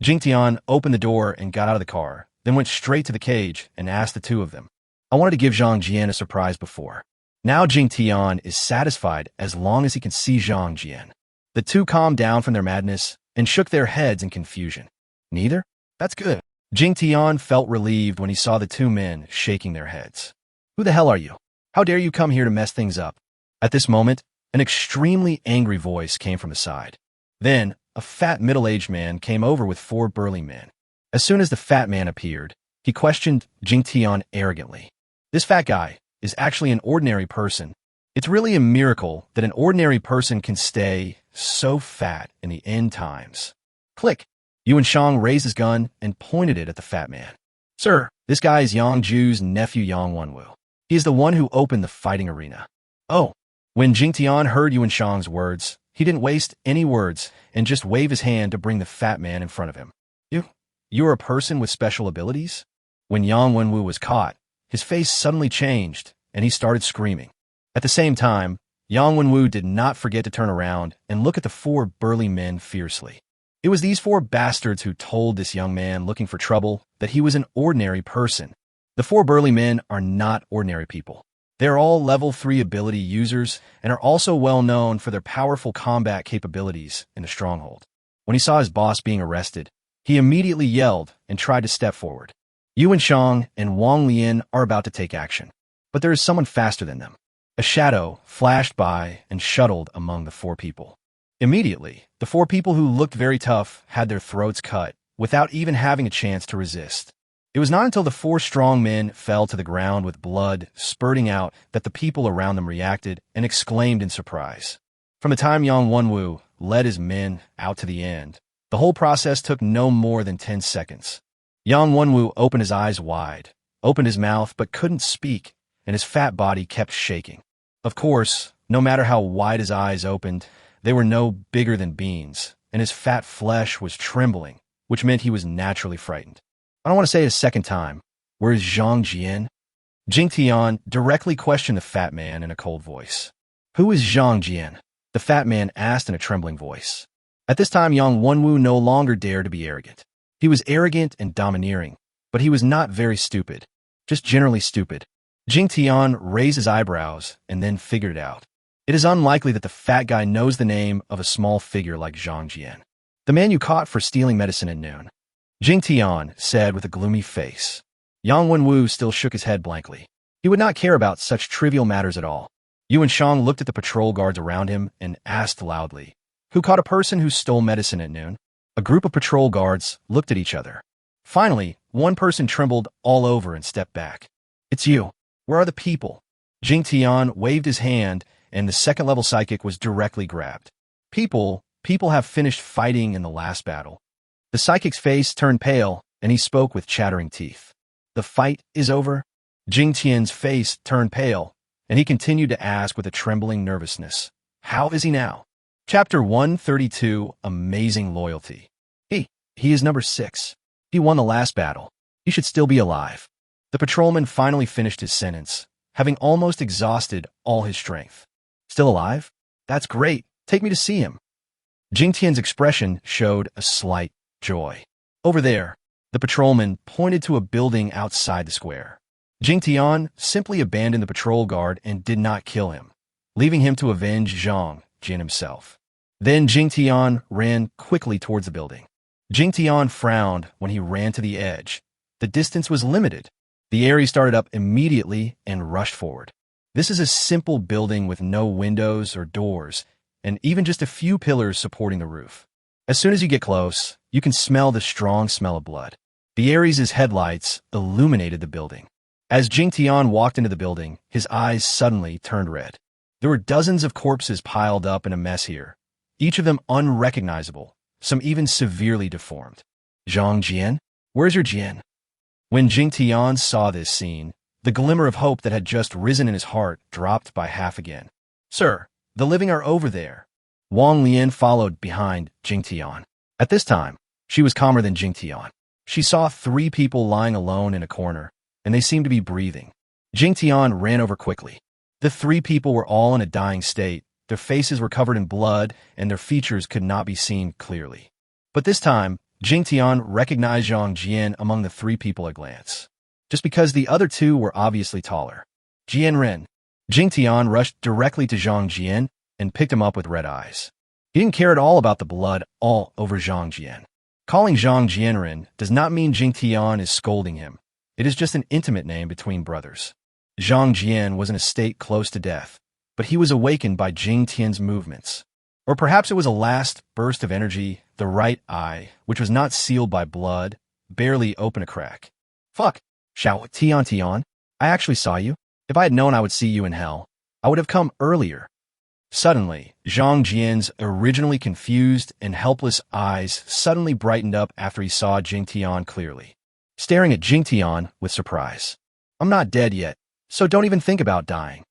[SPEAKER 1] Jingtian opened the door and got out of the car, then went straight to the cage and asked the two of them. I wanted to give Zhang Jian a surprise before. Now Jingtian is satisfied as long as he can see Zhang Jian. The two calmed down from their madness and shook their heads in confusion. Neither? That's good. Jingtian felt relieved when he saw the two men shaking their heads. Who the hell are you? How dare you come here to mess things up? At this moment, an extremely angry voice came from the side. Then, a fat middle-aged man came over with 4 burly men. As soon as the fat man appeared, he questioned Jingtian arrogantly. This fat guy is actually an ordinary person. It's really a miracle that an ordinary person can stay so fat in the end times. Click! Yuan raised his gun and pointed it at the fat man. Sir, this guy is Yang Ju's nephew Yang Wenwu. He is the one who opened the fighting arena. Oh. When Jingtian heard Yuan's words, he didn't waste any words and just waved his hand to bring the fat man in front of him. You're a person with special abilities? When Yang Wenwu was caught, his face suddenly changed and he started screaming. At the same time, Yang Wenwu did not forget to turn around and look at the 4 burly men fiercely. It was these 4 bastards who told this young man looking for trouble that he was an ordinary person. The 4 burly men are not ordinary people. They are all level 3 ability users and are also well known for their powerful combat capabilities in the stronghold. When he saw his boss being arrested, he immediately yelled and tried to step forward. Yuan and Wong Leian are about to take action, but there is someone faster than them. A shadow flashed by and shuttled among the 4 people. Immediately, the 4 people who looked very tough had their throats cut without even having a chance to resist. It was not until the 4 strong men fell to the ground with blood spurting out that the people around them reacted and exclaimed in surprise. From the time Yang Wenwu led his men out to the end, the whole process took no more than 10 seconds. Yang Wenwu opened his eyes wide, opened his mouth but couldn't speak, and his fat body kept shaking. Of course, no matter how wide his eyes opened, they were no bigger than beans, and his fat flesh was trembling, which meant he was naturally frightened. I don't want to say it a second time. Where is Zhang Jian? Jingtian directly questioned the fat man in a cold voice. Who is Zhang Jian? The fat man asked in a trembling voice. At this time, Yang Wenwu no longer dared to be arrogant. He was arrogant and domineering, but he was not very stupid, just generally stupid. Jingtian raised his eyebrows and then figured it out. It is unlikely that the fat guy knows the name of a small figure like Zhang Jian, the man you caught for stealing medicine at noon. Jingtian said with a gloomy face. Yang Wenwu still shook his head blankly. He would not care about such trivial matters at all. Yuan looked at the patrol guards around him and asked loudly, Who caught a person who stole medicine at noon? A group of patrol guards looked at each other. Finally, one person trembled all over and stepped back. It's you. Where are the people? Jingtian waved his hand and the second-level psychic was directly grabbed. People have finished fighting in the last battle. The psychic's face turned pale, and he spoke with chattering teeth. The fight is over? Jingtian's face turned pale, and he continued to ask with a trembling nervousness. How is he now? Chapter 132, Amazing Loyalty. He is number 6. He won the last battle. He should still be alive. The patrolman finally finished his sentence, having almost exhausted all his strength. Still alive? That's great. Take me to see him. Jingtian's expression showed a slight joy. Over there, the patrolman pointed to a building outside the square. Jingtian simply abandoned the patrol guard and did not kill him, leaving him to avenge Zhang Jin himself. Then Jingtian ran quickly towards the building. Jingtian frowned when he ran to the edge. The distance was limited. The Aries started up immediately and rushed forward. This is a simple building with no windows or doors, and even just a few pillars supporting the roof. As soon as you get close, you can smell the strong smell of blood. The Aries' headlights illuminated the building. As Jingtian walked into the building, his eyes suddenly turned red. There were dozens of corpses piled up in a mess here, each of them unrecognizable, some even severely deformed. Zhang Jian? Where's your Jian? When Jingtian saw this scene, the glimmer of hope that had just risen in his heart dropped by half again. Sir, the living are over there. Wong Leian followed behind Jingtian. At this time, she was calmer than Jingtian. She saw 3 people lying alone in a corner, and they seemed to be breathing. Jingtian ran over quickly. The 3 people were all in a dying state. Their faces were covered in blood, and their features could not be seen clearly. But this time, Jingtian recognized Zhang Jian among the 3 people at a glance, just because the other 2 were obviously taller. Jianren. Jingtian rushed directly to Zhang Jian and picked him up with red eyes. He didn't care at all about the blood all over Zhang Jian. Calling Zhang Jianren does not mean Jingtian is scolding him. It is just an intimate name between brothers. Zhang Jian was in a state close to death, but he was awakened by Jingtian's movements. Or perhaps it was a last burst of energy, the right eye, which was not sealed by blood, barely open a crack. Fuck! Shao Tian, I actually saw you. If I had known I would see you in hell, I would have come earlier. Suddenly, Zhang Jian's originally confused and helpless eyes suddenly brightened up after he saw Jingtian clearly, staring at Jingtian with surprise. I'm not dead yet, so don't even think about dying.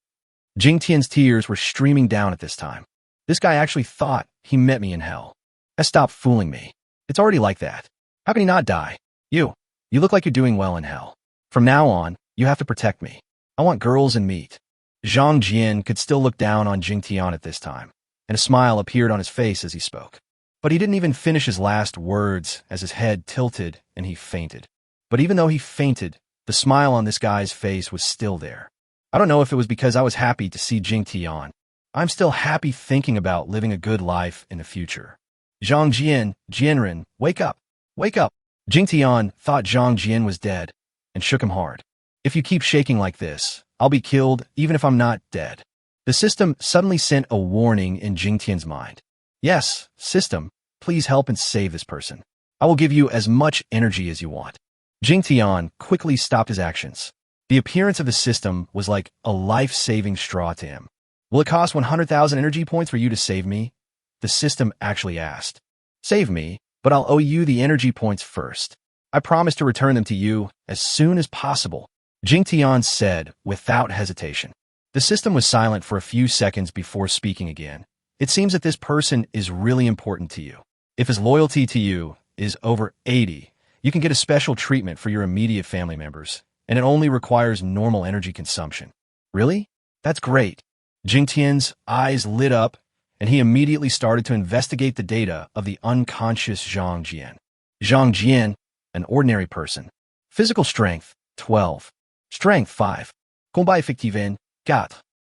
[SPEAKER 1] Jingtian's tears were streaming down at this time. This guy actually thought he met me in hell. Stop fooling me. It's already like that. How can he not die? You look like you're doing well in hell. From now on, you have to protect me. I want girls and meat. Zhang Jian could still look down on Jingtian at this time, and a smile appeared on his face as he spoke. But he didn't even finish his last words as his head tilted and he fainted. But even though he fainted, the smile on this guy's face was still there. I don't know if it was because I was happy to see Jingtian. I'm still happy thinking about living a good life in the future. Zhang Jian, Jianren, wake up. Wake up. Jingtian thought Zhang Jian was dead and shook him hard. If you keep shaking like this, I'll be killed even if I'm not dead. The system suddenly sent a warning in Jingtian's mind. Yes, system, please help and save this person. I will give you as much energy as you want. Jingtian quickly stopped his actions. The appearance of the system was like a life-saving straw to him. Will it cost 100,000 energy points for you to save me? The system actually asked. Save me, but I'll owe you the energy points first. I promise to return them to you as soon as possible, Jingtian said without hesitation. The system was silent for a few seconds before speaking again. It seems that this person is really important to you. If his loyalty to you is over 80, you can get a special treatment for your immediate family members, and it only requires normal energy consumption. Really? That's great. Jingtian's eyes lit up, and he immediately started to investigate the data of the unconscious Zhang Jian. Zhang Jian, an ordinary person. Physical strength, 12. Strength, 5. Combat effective, 4.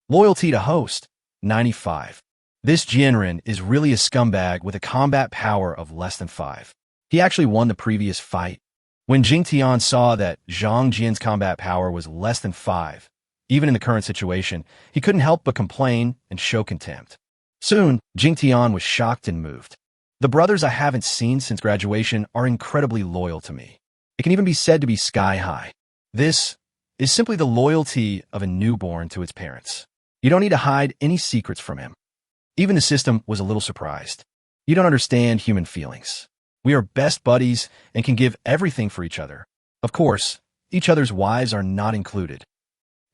[SPEAKER 1] Loyalty to host, 95. This Jianren is really a scumbag with a combat power of less than 5. He actually won the previous fight. When Jingtian saw that Zhang Jian's combat power was less than 5, even in the current situation, he couldn't help but complain and show contempt. Soon, Jingtian was shocked and moved. The brothers I haven't seen since graduation are incredibly loyal to me. It can even be said to be sky high. This is simply the loyalty of a newborn to its parents. You don't need to hide any secrets from him. Even the system was a little surprised. You don't understand human feelings. We are best buddies and can give everything for each other. Of course, each other's wives are not included.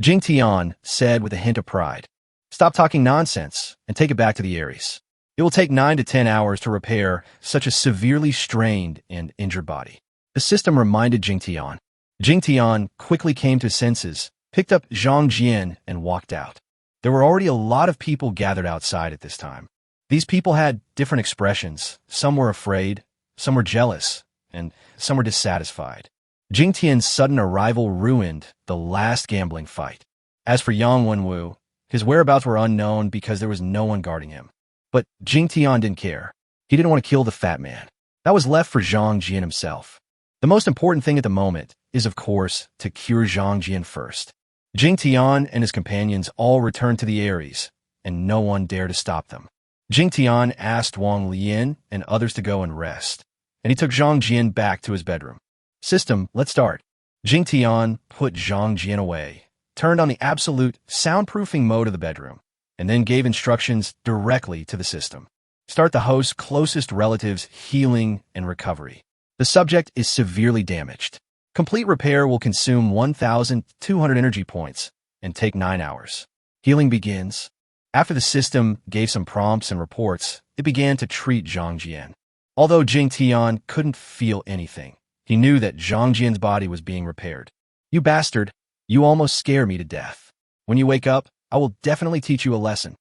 [SPEAKER 1] Jingtian said with a hint of pride. Stop talking nonsense and take it back to the Aries. It will take 9 to 10 hours to repair such a severely strained and injured body. The system reminded Jingtian. Jingtian quickly came to his senses, picked up Zhang Jian, and walked out. There were already a lot of people gathered outside at this time. These people had different expressions. Some were afraid, some were jealous, and some were dissatisfied. Jingtian's sudden arrival ruined the last gambling fight. As for Yang Wenwu, his whereabouts were unknown because there was no one guarding him. But Jingtian didn't care. He didn't want to kill the fat man. That was left for Zhang Jian himself. The most important thing at the moment is, of course, to cure Zhang Jian first. Jingtian and his companions all returned to the Aries, and no one dared to stop them. Jingtian asked Wang Leian and others to go and rest, and he took Zhang Jian back to his bedroom. System, let's start. Jingtian put Zhang Jian away, turned on the absolute soundproofing mode of the bedroom, and then gave instructions directly to the system. Start the host's closest relatives' healing and recovery. The subject is severely damaged. Complete repair will consume 1,200 energy points and take 9 hours. Healing begins. After the system gave some prompts and reports, it began to treat Zhang Jian. Although Jingtian couldn't feel anything, he knew that Zhang Jian's body was being repaired. You bastard, you almost scare me to death. When you wake up, I will definitely teach you a lesson.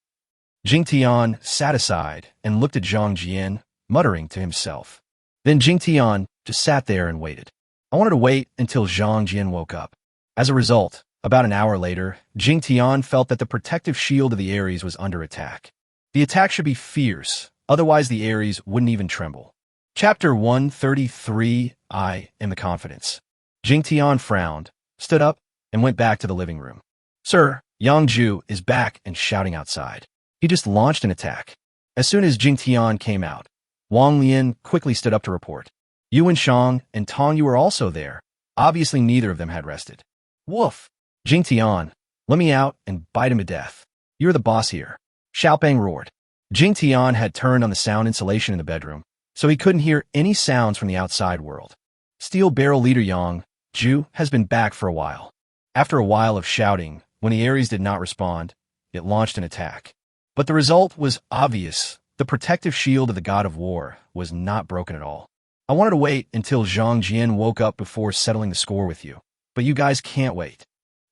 [SPEAKER 1] Jingtian sat aside and looked at Zhang Jian, muttering to himself. Then Jingtian just sat there and waited. I wanted to wait until Zhang Jian woke up. As a result, about an hour later, Jingtian felt that the protective shield of the Aries was under attack. The attack should be fierce, otherwise the Aries wouldn't even tremble. Chapter 133, I Am the Confidence. Jingtian frowned, stood up, and went back to the living room. Sir, Yang Ju is back and shouting outside. He just launched an attack. As soon as Jingtian came out, Wang Leian quickly stood up to report. Yuan Shang and Tong Yu were also there. Obviously neither of them had rested. Woof! Jingtian, let me out and bite him to death. You're the boss here. Xiaopeng roared. Jingtian had turned on the sound insulation in the bedroom, so he couldn't hear any sounds from the outside world. Steel Barrel Leader Yang Ju has been back for a while. After a while of shouting, when the Aries did not respond, it launched an attack. But the result was obvious. The protective shield of the god of war was not broken at all. I wanted to wait until Zhang Jian woke up before settling the score with you, but you guys can't wait.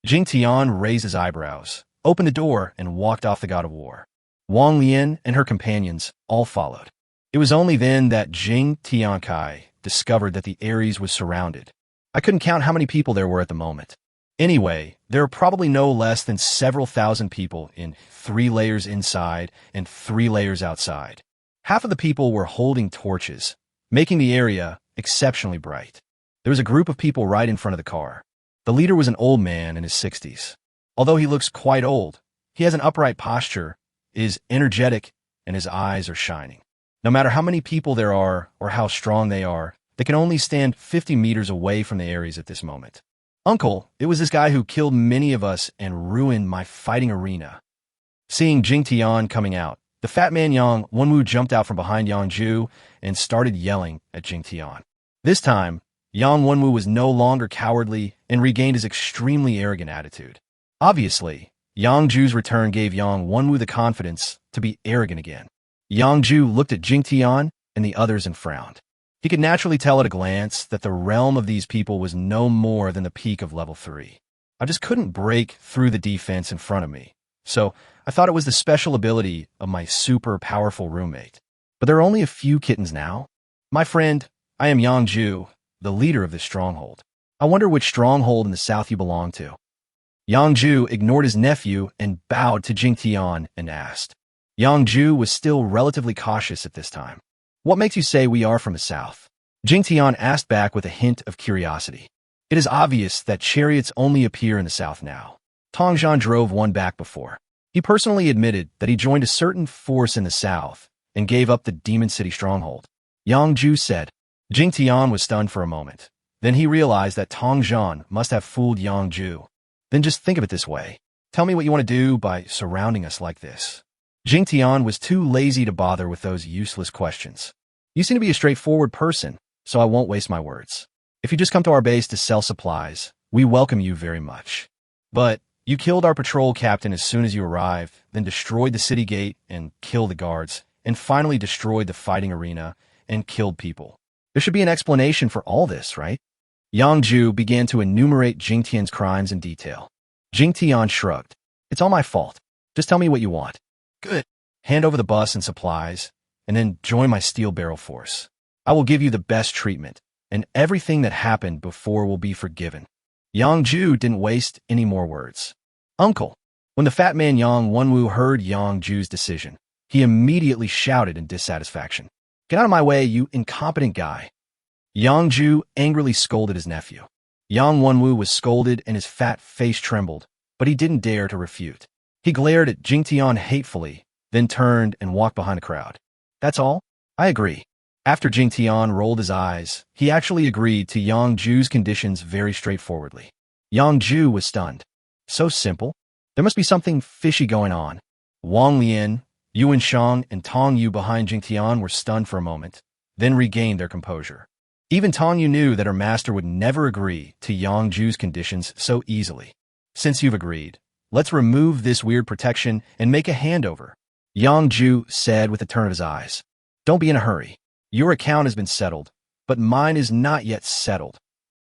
[SPEAKER 1] Jingtian raised his eyebrows, opened the door, and walked off the god of war. Wang Leian and her companions all followed. It was only then that Jingtian discovered that the Aries was surrounded. I couldn't count how many people there were at the moment. Anyway, there are probably no less than several thousand people in 3 layers inside and 3 layers outside. Half of the people were holding torches, making the area exceptionally bright. There was a group of people right in front of the car. The leader was an old man in his 60s. Although he looks quite old, he has an upright posture, is energetic, and his eyes are shining. No matter how many people there are or how strong they are, they can only stand 50 meters away from the Aries at this moment. Uncle, it was this guy who killed many of us and ruined my fighting arena. Seeing Jingtian coming out, the fat man Yang Wenwu jumped out from behind Yang Ju and started yelling at Jingtian. This time, Yang Wenwu was no longer cowardly and regained his extremely arrogant attitude. Obviously, Yang Ju's return gave Yang Wenwu the confidence to be arrogant again. Yang Ju looked at Jingtian and the others and frowned. He could naturally tell at a glance that the realm of these people was no more than the peak of level 3. I just couldn't break through the defense in front of me, so I thought it was the special ability of my super powerful roommate. But there are only a few kittens now. My friend, I am Yang Ju, the leader of this stronghold. I wonder which stronghold in the south you belong to. Yang Ju ignored his nephew and bowed to Jingtian and asked. Yang Ju was still relatively cautious at this time. What makes you say we are from the south? Jingtian asked back with a hint of curiosity. It is obvious that chariots only appear in the south now. Tongzhan drove one back before. He personally admitted that he joined a certain force in the south and gave up the Demon City stronghold. Yang Ju said. Jingtian was stunned for a moment. Then he realized that Tongzhan must have fooled Yang Ju. Then just think of it this way. Tell me what you want to do by surrounding us like this. Jingtian was too lazy to bother with those useless questions. You seem to be a straightforward person, so I won't waste my words. If you just come to our base to sell supplies, we welcome you very much. But you killed our patrol captain as soon as you arrived, then destroyed the city gate and killed the guards, and finally destroyed the fighting arena and killed people. There should be an explanation for all this, right? Yang Ju began to enumerate Jingtian's crimes in detail. Jingtian shrugged. It's all my fault. Just tell me what you want. Good. Hand over the bus and supplies, and then join my steel barrel force. I will give you the best treatment, and everything that happened before will be forgiven. Yang Ju didn't waste any more words. Uncle. When the fat man Yang Wenwu heard Yang Ju's decision, he immediately shouted in dissatisfaction. Get out of my way, you incompetent guy. Yang Ju angrily scolded his nephew. Yang Wenwu was scolded and his fat face trembled, but he didn't dare to refute. He glared at Jingtian hatefully, then turned and walked behind the crowd. That's all? I agree. After Jingtian rolled his eyes, he actually agreed to Yang Ju's conditions very straightforwardly. Yang Ju was stunned. So simple? There must be something fishy going on. Wong Leian, Yuan Shang, and Tong Yu behind Jingtian were stunned for a moment, then regained their composure. Even Tong Yu knew that her master would never agree to Yang Ju's conditions so easily. Since you've agreed, let's remove this weird protection and make a handover, Yang Ju said with a turn of his eyes. Don't be in a hurry. Your account has been settled, but mine is not yet settled.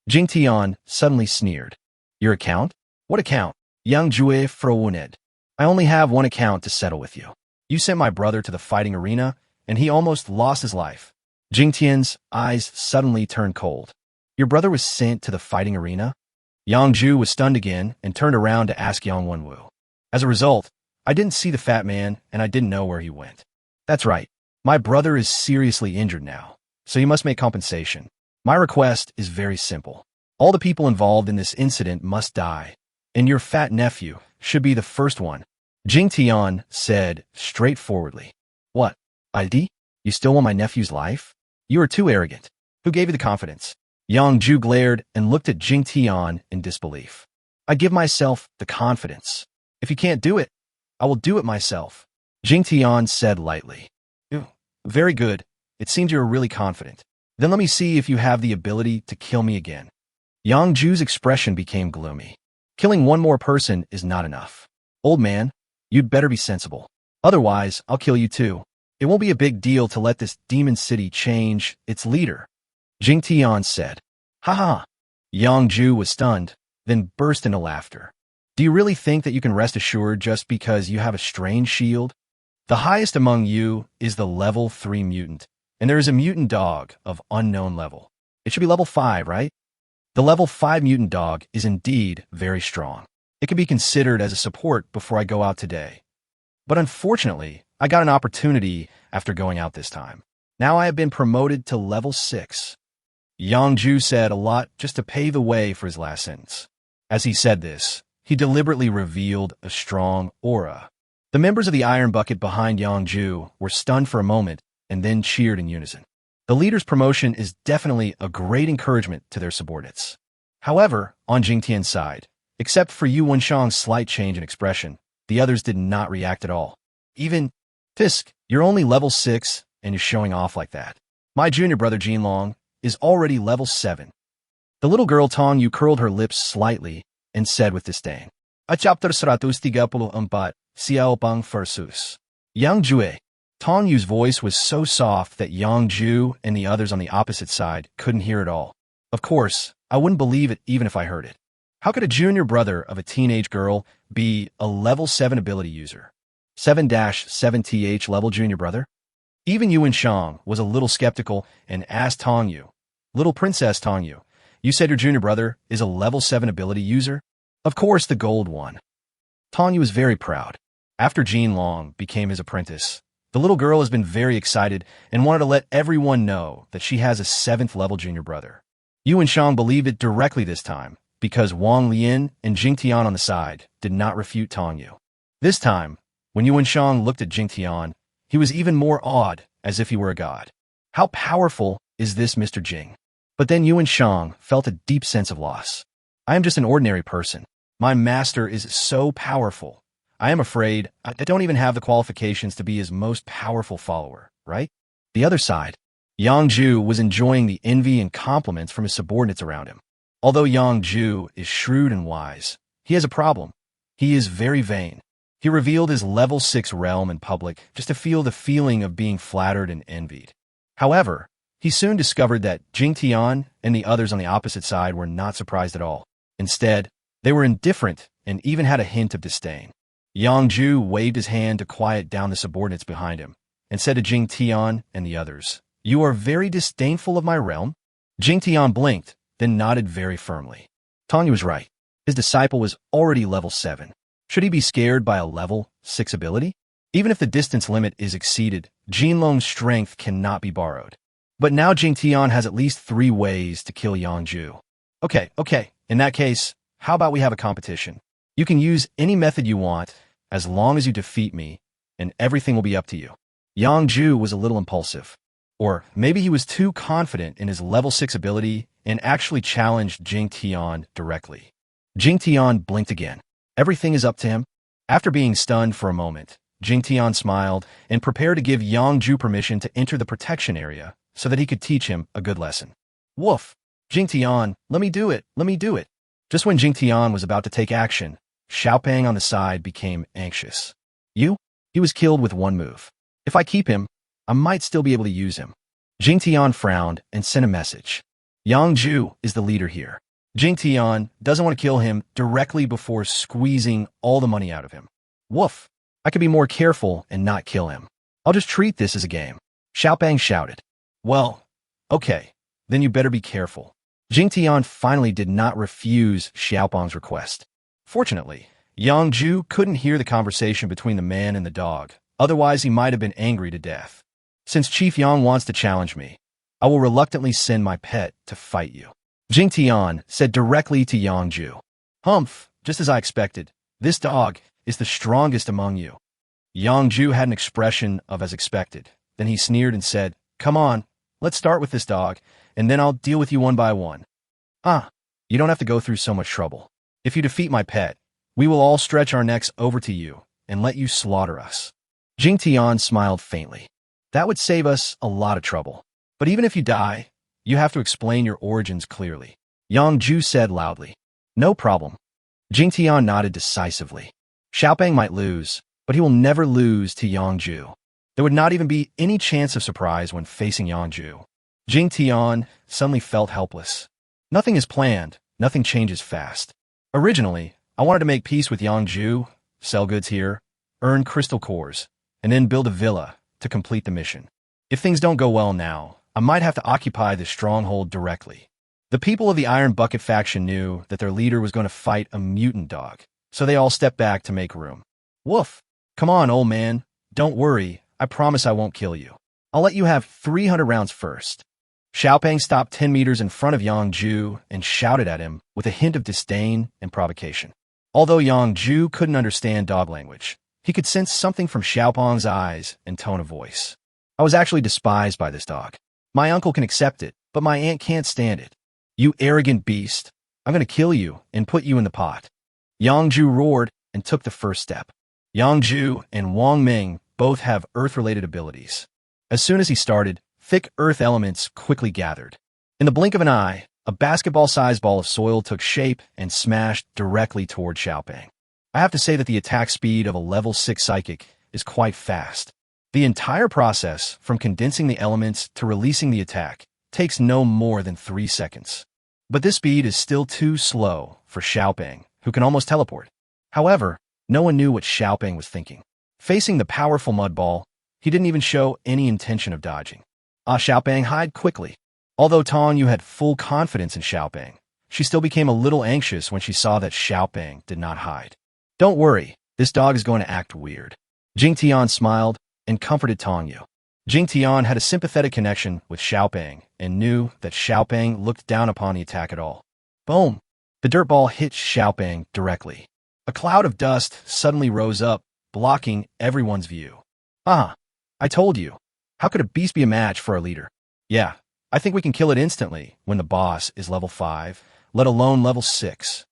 [SPEAKER 1] Jingtian suddenly sneered. Your account? What account? Yang Jue frowned. I only have one account to settle with you. You sent my brother to the fighting arena, and he almost lost his life. Jingtian's eyes suddenly turned cold. Your brother was sent to the fighting arena? Yang Ju was stunned again and turned around to ask Yang Wenwu. As a result, I didn't see the fat man, and I didn't know where he went. That's right. My brother is seriously injured now, so you must make compensation. My request is very simple. All the people involved in this incident must die, and your fat nephew should be the first one. Jingtian said straightforwardly. What? ID? You still want my nephew's life? You are too arrogant. Who gave you the confidence? Yang Ju glared and looked at Jingtian in disbelief. I give myself the confidence. If you can't do it, I will do it myself. Jingtian said lightly. Very good. It seems you are really confident. Then let me see if you have the ability to kill me again. Yang Ju's expression became gloomy. Killing one more person is not enough. Old man, you'd better be sensible. Otherwise, I'll kill you too. It won't be a big deal to let this demon city change its leader. Jingtian said. Ha ha. Yang Ju was stunned, then burst into laughter. Do you really think that you can rest assured just because you have a strange shield? The highest among you is the level 3 mutant, and there is a mutant dog of unknown level. It should be level 5, right? The level 5 mutant dog is indeed very strong. It can be considered as a support before I go out today. But unfortunately, I got an opportunity after going out this time. Now I have been promoted to level 6. Yang Ju said a lot just to pave the way for his last sentence. As he said this, he deliberately revealed a strong aura. The members of the Iron Bucket behind Yang Ju were stunned for a moment and then cheered in unison. The leader's promotion is definitely a great encouragement to their subordinates. However, on Jingtian's side, except for Yuan Shang's slight change in expression, the others did not react at all. Even, Fisk, you're only level 6 and you're showing off like that. My junior brother Jinlong is already level 7. The little girl Tong Yu curled her lips slightly and said with disdain. A chapter 134, Xiao Bang versus Yang Jue. Tong Yu's voice was so soft that Yang Ju and the others on the opposite side couldn't hear it all. Of course, I wouldn't believe it even if I heard it. How could a junior brother of a teenage girl be a level 7 ability user? 7-7th level junior brother? Even Yuan Shang was a little skeptical and asked Tong Yu, Little Princess Tong Yu, you said your junior brother is a level 7 ability user? Of course, the gold one. Tong Yu was very proud. After Jinlong became his apprentice, the little girl has been very excited and wanted to let everyone know that she has a 7th level junior brother. Yuan Shang believed it directly this time because Wong Leian and Jingtian on the side did not refute Tong Yu. This time, when Yuan Shang looked at Jingtian, he was even more awed as if he were a god. How powerful is this Mr. Jing? But then Yuan Shang felt a deep sense of loss. I am just an ordinary person. My master is so powerful. I am afraid I don't even have the qualifications to be his most powerful follower, right? The other side, Yang Ju was enjoying the envy and compliments from his subordinates around him. Although Yang Ju is shrewd and wise, he has a problem. He is very vain. He revealed his level 6 realm in public just to feel the feeling of being flattered and envied. However, he soon discovered that Jingtian and the others on the opposite side were not surprised at all. Instead, they were indifferent and even had a hint of disdain. Yang Ju waved his hand to quiet down the subordinates behind him and said to Jingtian and the others, You are very disdainful of my realm? Jingtian blinked, then nodded very firmly. Tong Yu was right. His disciple was already level 7. Should he be scared by a level 6 ability? Even if the distance limit is exceeded, Jinlong's strength cannot be borrowed. But now Jingtian has at least 3 ways to kill Yangju. Okay. In that case, how about we have a competition? You can use any method you want, as long as you defeat me, and everything will be up to you. Yangju was a little impulsive. Or maybe he was too confident in his level 6 ability and actually challenged Jingtian directly. Jingtian blinked again. Everything is up to him. After being stunned for a moment, Jingtian smiled and prepared to give Yangju permission to enter the protection area so that he could teach him a good lesson. Woof! Jingtian, let me do it. Just when Jingtian was about to take action, Xiaopeng on the side became anxious. You? He was killed with 1 move. If I keep him, I might still be able to use him. Jingtian frowned and sent a message. Yangju is the leader here. Jingtian doesn't want to kill him directly before squeezing all the money out of him. Woof! I could be more careful and not kill him. I'll just treat this as a game. Xiaopeng shouted. Well, okay, then you better be careful. Jingtian finally did not refuse Xiaopeng's request. Fortunately, Yangju couldn't hear the conversation between the man and the dog, otherwise he might have been angry to death. Since Chief Yang wants to challenge me, I will reluctantly send my pet to fight you. Jingtian said directly to Yangju. Humph, just as I expected. This dog is the strongest among you. Yangju had an expression of as expected. Then he sneered and said, Come on, let's start with this dog, and then I'll deal with you one by one. You don't have to go through so much trouble. If you defeat my pet, we will all stretch our necks over to you and let you slaughter us. Jingtian smiled faintly. That would save us a lot of trouble. But even if you die, you have to explain your origins clearly. Yangju said loudly. No problem. Jingtian nodded decisively. Xiaopeng might lose, but he will never lose to Yangju. There would not even be any chance of surprise when facing Yangju. Jingtian suddenly felt helpless. Nothing is planned, nothing changes fast. Originally, I wanted to make peace with Yangju, sell goods here, earn crystal cores, and then build a villa to complete the mission. If things don't go well now, I might have to occupy this stronghold directly. The people of the Iron Bucket faction knew that their leader was going to fight a mutant dog, so they all stepped back to make room. Woof! Come on, old man. Don't worry, I promise I won't kill you. I'll let you have 300 rounds first. Xiaopeng stopped 10 meters in front of Yangju and shouted at him with a hint of disdain and provocation. Although Yangju couldn't understand dog language, he could sense something from Xiaopeng's eyes and tone of voice. I was actually despised by this dog. My uncle can accept it, but my aunt can't stand it. You arrogant beast. I'm going to kill you and put you in the pot. Yangju roared and took the first step. Yangju and Wong Ming both have earth-related abilities. As soon as he started, thick earth elements quickly gathered. In the blink of an eye, a basketball-sized ball of soil took shape and smashed directly toward Xiaopeng. I have to say that the attack speed of a level 6 psychic is quite fast. The entire process, from condensing the elements to releasing the attack, takes no more than 3 seconds. But this speed is still too slow for Xiaopeng, who can almost teleport. However, no one knew what Xiaopeng was thinking. Facing the powerful mud ball, he didn't even show any intention of dodging. Xiaopeng hid quickly. Although Tong Yu had full confidence in Xiaopeng, she still became a little anxious when she saw that Xiaopeng did not hide. Don't worry, this dog is going to act weird. Jingtian smiled and comforted Tong Yu. Jingtian had a sympathetic connection with Xiaopeng and knew that Xiaopeng looked down upon the attack at all. Boom! The dirt ball hit Xiaopeng directly. A cloud of dust suddenly rose up, blocking everyone's view. I told you. How could a beast be a match for our leader? Yeah, I think we can kill it instantly when the boss is level 5, let alone level 6.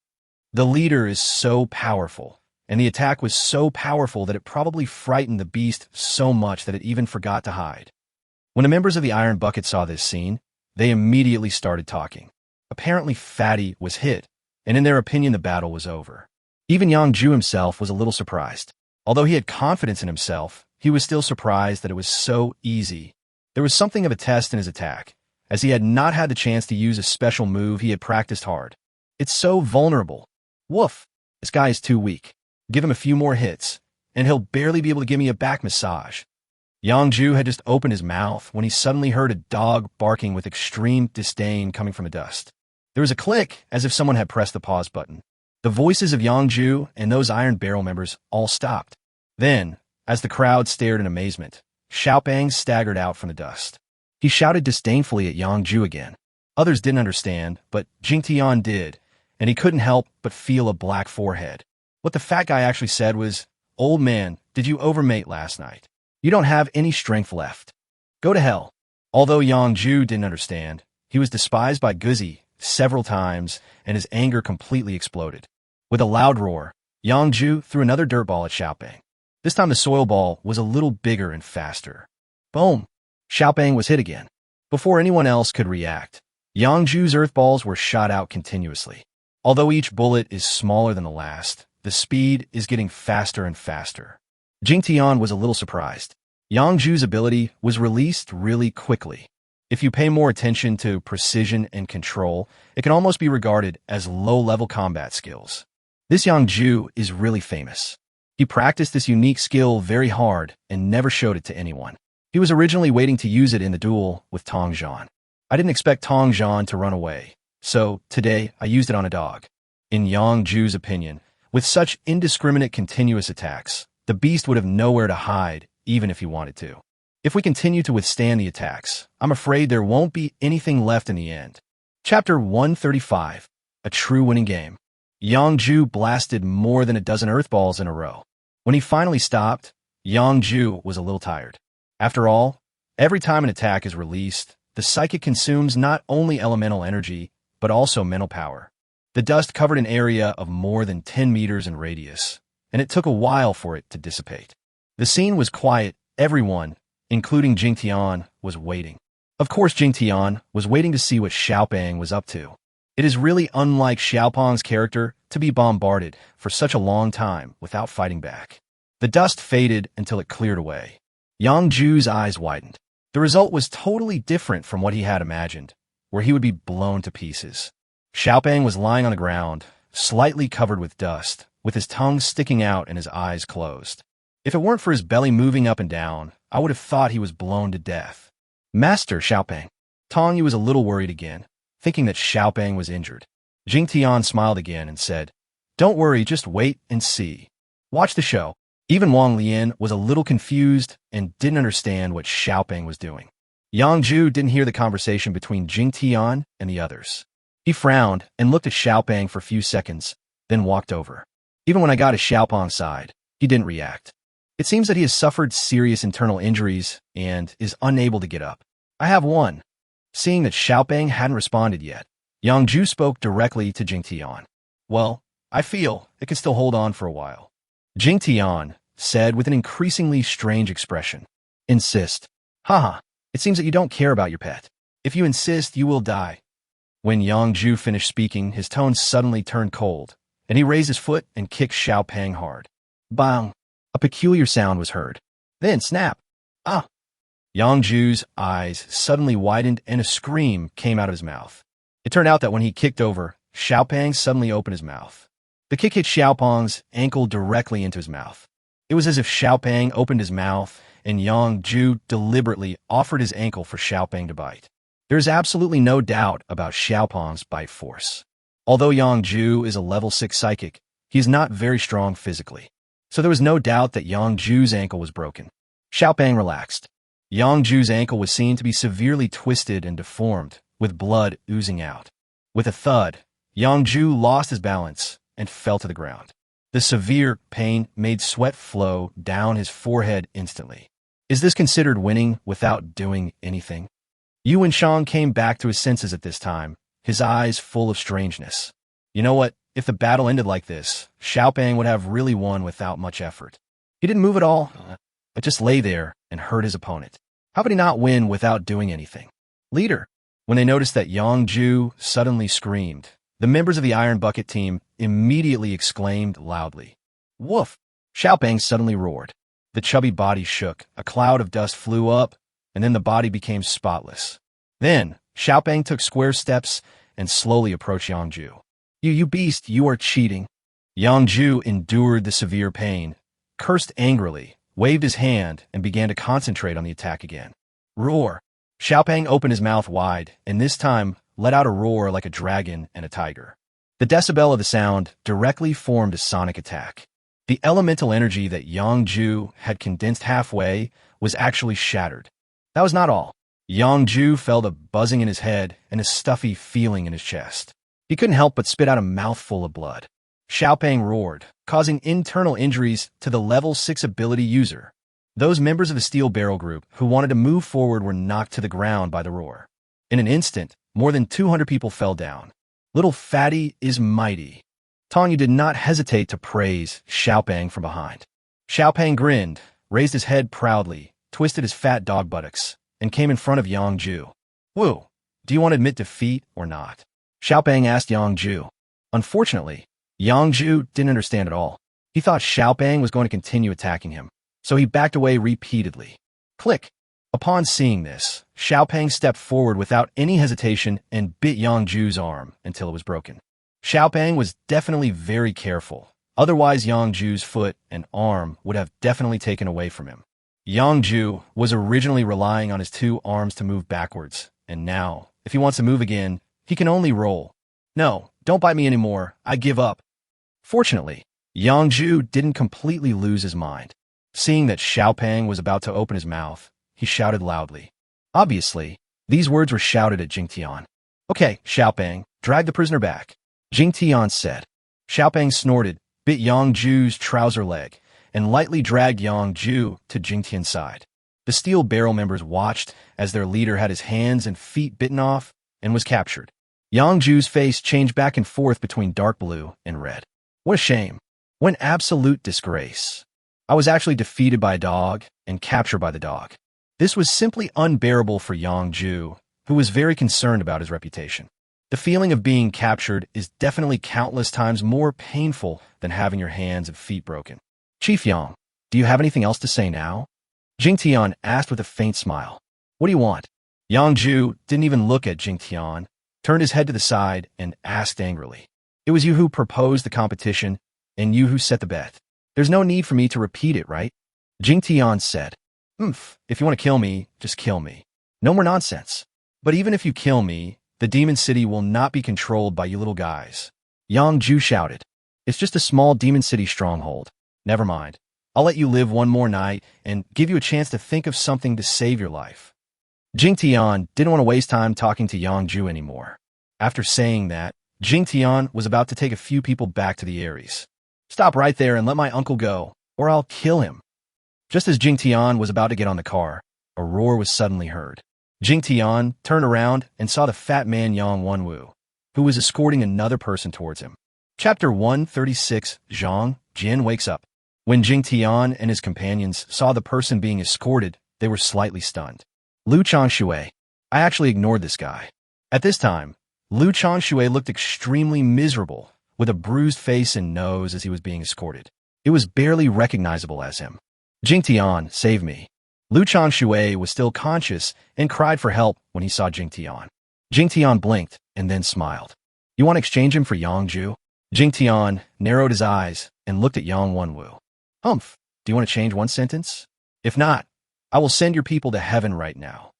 [SPEAKER 1] The leader is so powerful, and the attack was so powerful that it probably frightened the beast so much that it even forgot to hide. When the members of the Iron Bucket saw this scene, they immediately started talking. Apparently Fatty was hit, and in their opinion the battle was over. Even Yangju himself was a little surprised. Although he had confidence in himself, he was still surprised that it was so easy. There was something of a test in his attack, as he had not had the chance to use a special move he had practiced hard. It's so vulnerable. Woof! This guy is too weak. Give him a few more hits, and he'll barely be able to give me a back massage. Ju had just opened his mouth when he suddenly heard a dog barking with extreme disdain coming from the dust. There was a click, as if someone had pressed the pause button. The voices of Ju and those Iron Barrel members all stopped. Then, as the crowd stared in amazement, Xiaopeng staggered out from the dust. He shouted disdainfully at Ju again. Others didn't understand, but Jingtian did, and he couldn't help but feel a black forehead. What the fat guy actually said was, "Old man, did you overmate last night? You don't have any strength left. Go to hell." Although Ju didn't understand, he was despised by Guzi several times, and his anger completely exploded. With a loud roar, Ju threw another dirt ball at Xiaopeng. This time the soil ball was a little bigger and faster. Boom! Xiaopeng was hit again. Before anyone else could react, Ju's earth balls were shot out continuously. Although each bullet is smaller than the last, the speed is getting faster and faster. Jingtian was a little surprised. Ju's ability was released really quickly. If you pay more attention to precision and control, it can almost be regarded as low-level combat skills. This Ju is really famous. He practiced this unique skill very hard and never showed it to anyone. He was originally waiting to use it in the duel with Tong Yu. I didn't expect Tong Yu to run away, so today I used it on a dog. In Ju's opinion, with such indiscriminate continuous attacks, the beast would have nowhere to hide, even if he wanted to. If we continue to withstand the attacks, I'm afraid there won't be anything left in the end. Chapter 135, A True Winning Game. Ju blasted more than a dozen earth balls in a row. When he finally stopped, Ju was a little tired. After all, every time an attack is released, the psychic consumes not only elemental energy, but also mental power. The dust covered an area of more than 10 meters in radius, and it took a while for it to dissipate. The scene was quiet. Everyone, including Jingtian, was waiting. Of course, Jingtian was waiting to see what Xiaopeng was up to. It is really unlike Xiaopeng's character to be bombarded for such a long time without fighting back. The dust faded until it cleared away. Ju's eyes widened. The result was totally different from what he had imagined, where he would be blown to pieces. Xiaopeng was lying on the ground, slightly covered with dust, with his tongue sticking out and his eyes closed. If it weren't for his belly moving up and down, I would have thought he was blown to death. "Master Xiaopeng." Tong Yu was a little worried again, thinking that Xiaopeng was injured. Jingtian smiled again and said, "Don't worry, just wait and see. Watch the show." Even Wong Leian was a little confused and didn't understand what Xiaopeng was doing. Ju didn't hear the conversation between Jingtian and the others. He frowned and looked at Xiaopeng for a few seconds, then walked over. Even when I got to Xiaopeng's side, he didn't react. It seems that he has suffered serious internal injuries and is unable to get up. "I have one." Seeing that Xiaopeng hadn't responded yet, Ju spoke directly to Jingtian. "Well, I feel it can still hold on for a while." Jingtian said with an increasingly strange expression. "Insist." "Haha, it seems that you don't care about your pet. If you insist, you will die." When Ju finished speaking, his tone suddenly turned cold, and he raised his foot and kicked Xiaopeng hard. Bang! A peculiar sound was heard. Then snap! Ah! Ju's eyes suddenly widened and a scream came out of his mouth. It turned out that when he kicked over, Xiaopeng suddenly opened his mouth. The kick hit Xiaopeng's ankle directly into his mouth. It was as if Xiaopeng opened his mouth and Ju deliberately offered his ankle for Xiaopeng to bite. There is absolutely no doubt about Xiaopeng's bite force. Although Ju is a level 6 psychic, he is not very strong physically. So there was no doubt that Ju's ankle was broken. Xiaopeng relaxed. Ju's ankle was seen to be severely twisted and deformed, with blood oozing out. With a thud, Ju lost his balance and fell to the ground. The severe pain made sweat flow down his forehead instantly. Is this considered winning without doing anything? Yuan came back to his senses at this time, his eyes full of strangeness. You know what? If the battle ended like this, Xiaopeng would have really won without much effort. He didn't move at all, but just lay there and hurt his opponent. How could he not win without doing anything? Leader! When they noticed that Ju suddenly screamed, the members of the Iron Bucket team immediately exclaimed loudly. Woof! Xiaopeng suddenly roared. The chubby body shook, a cloud of dust flew up, and then the body became spotless. Then, Xiaopeng took square steps and slowly approached Ju. You beast, you are cheating. Ju endured the severe pain, cursed angrily, waved his hand, and began to concentrate on the attack again. Roar! Xiaopeng opened his mouth wide, and this time let out a roar like a dragon and a tiger. The decibel of the sound directly formed a sonic attack. The elemental energy that Yangju had condensed halfway was actually shattered. That was not all. Yangju felt a buzzing in his head and a stuffy feeling in his chest. He couldn't help but spit out a mouthful of blood. Xiaopeng roared, causing internal injuries to the level 6 ability user. Those members of the Steel Barrel group who wanted to move forward were knocked to the ground by the roar. In an instant, more than 200 people fell down. Little fatty is mighty. Tong Yu did not hesitate to praise Xiaopeng from behind. Xiaopeng grinned, raised his head proudly, twisted his fat dog buttocks, and came in front of Yangju. Woo, do you want to admit defeat or not? Xiaopeng asked Yangju. Unfortunately, Yangju didn't understand at all. He thought Xiaopeng was going to continue attacking him, so he backed away repeatedly. Click! Upon seeing this, Xiaopeng stepped forward without any hesitation and bit Yangju's arm until it was broken. Xiaopeng was definitely very careful, otherwise Yangju's foot and arm would have definitely taken away from him. Yangju was originally relying on his 2 arms to move backwards, and now, if he wants to move again, he can only roll. No, don't bite me anymore, I give up. Fortunately, Yangju didn't completely lose his mind. Seeing that Xiaopeng was about to open his mouth, he shouted loudly. Obviously, these words were shouted at Jingtian. Okay, Xiaopeng, drag the prisoner back, Jingtian said. Xiaopeng snorted, bit Yangju's trouser leg, and lightly dragged Yangju to Jingtian's side. The Steel Barrel members watched as their leader had his hands and feet bitten off and was captured. Yangju's face changed back and forth between dark blue and red. What a shame. What an absolute disgrace. I was actually defeated by a dog and captured by the dog. This was simply unbearable for Yangju, who was very concerned about his reputation. The feeling of being captured is definitely countless times more painful than having your hands and feet broken. Chief Yang, do you have anything else to say now? Jingtian asked with a faint smile. What do you want? Yangju didn't even look at Jingtian, turned his head to the side, and asked angrily. It was you who proposed the competition, and you who set the bet. There's no need for me to repeat it, right? Jingtian said. If you want to kill me, just kill me. No more nonsense. But even if you kill me, the Demon City will not be controlled by you little guys. Yangju shouted. It's just a small Demon City stronghold. Never mind. I'll let you live one more night and give you a chance to think of something to save your life. Jingtian didn't want to waste time talking to Yangju anymore. After saying that, Jingtian was about to take a few people back to the Aries. Stop right there and let my uncle go, or I'll kill him. Just as Jingtian was about to get on the car, a roar was suddenly heard. Jingtian turned around and saw the fat man Yang Wenwu, who was escorting another person towards him. Chapter 136, Zhang Jin wakes up. When Jingtian and his companions saw the person being escorted, they were slightly stunned. Lu Changshui. I actually ignored this guy. At this time, Lu Changshui looked extremely miserable, with a bruised face and nose as he was being escorted. It was barely recognizable as him. Jingtian, save me. Lu Changshui was still conscious and cried for help when he saw Jingtian. Jingtian blinked and then smiled. You want to exchange him for Yangju? Jingtian narrowed his eyes and looked at Yang Wenwu. Do you want to change one sentence? If not, I will send your people to heaven right now.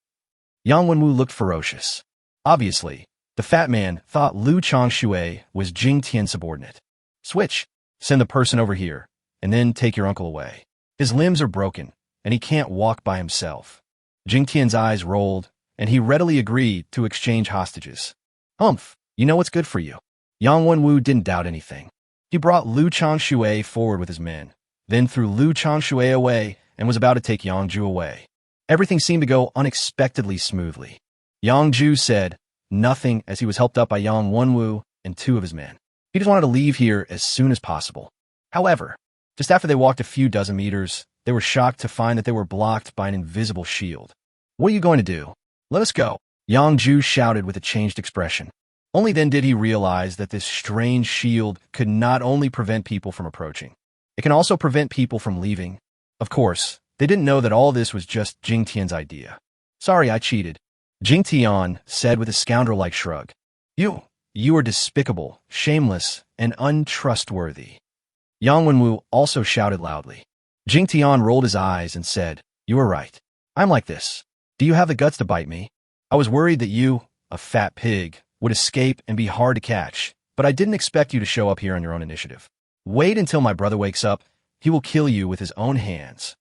[SPEAKER 1] Yang Wenwu looked ferocious. Obviously, the fat man thought Lu Changshui was Jingtian's subordinate. Switch, send the person over here, and then take your uncle away. His limbs are broken, and he can't walk by himself. Jingtian's eyes rolled, and he readily agreed to exchange hostages. You know what's good for you. Yang Wenwu didn't doubt anything. He brought Lu Changshui forward with his men, then threw Lu Changshui away and was about to take Yangju away. Everything seemed to go unexpectedly smoothly. Yangju said nothing as he was helped up by Yang Wenwu and 2 of his men. He just wanted to leave here as soon as possible. However, just after they walked a few dozen meters, they were shocked to find that they were blocked by an invisible shield. What are you going to do? Let us go, Yangju shouted with a changed expression. Only then did he realize that this strange shield could not only prevent people from approaching, it can also prevent people from leaving. Of course, they didn't know that all this was just Jingtian's idea. Sorry, I cheated, Jingtian said with a scoundrel-like shrug. You are despicable, shameless, and untrustworthy. Yang Wenwu also shouted loudly. Jingtian rolled his eyes and said, "You are right. I'm like this. Do you have the guts to bite me? I was worried that you, a fat pig, would escape and be hard to catch, but I didn't expect you to show up here on your own initiative. Wait until my brother wakes up. He will kill you with his own hands."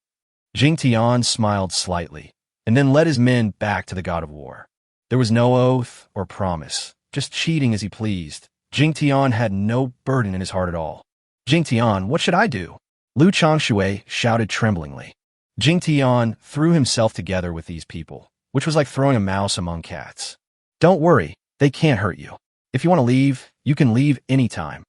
[SPEAKER 1] Jingtian smiled slightly, and then led his men back to the god of war. There was no oath or promise, just cheating as he pleased. Jingtian had no burden in his heart at all. "Jingtian, what should I do?" Lu Changshui shouted tremblingly. Jingtian threw himself together with these people, which was like throwing a mouse among cats. "Don't worry, they can't hurt you. If you want to leave, you can leave anytime."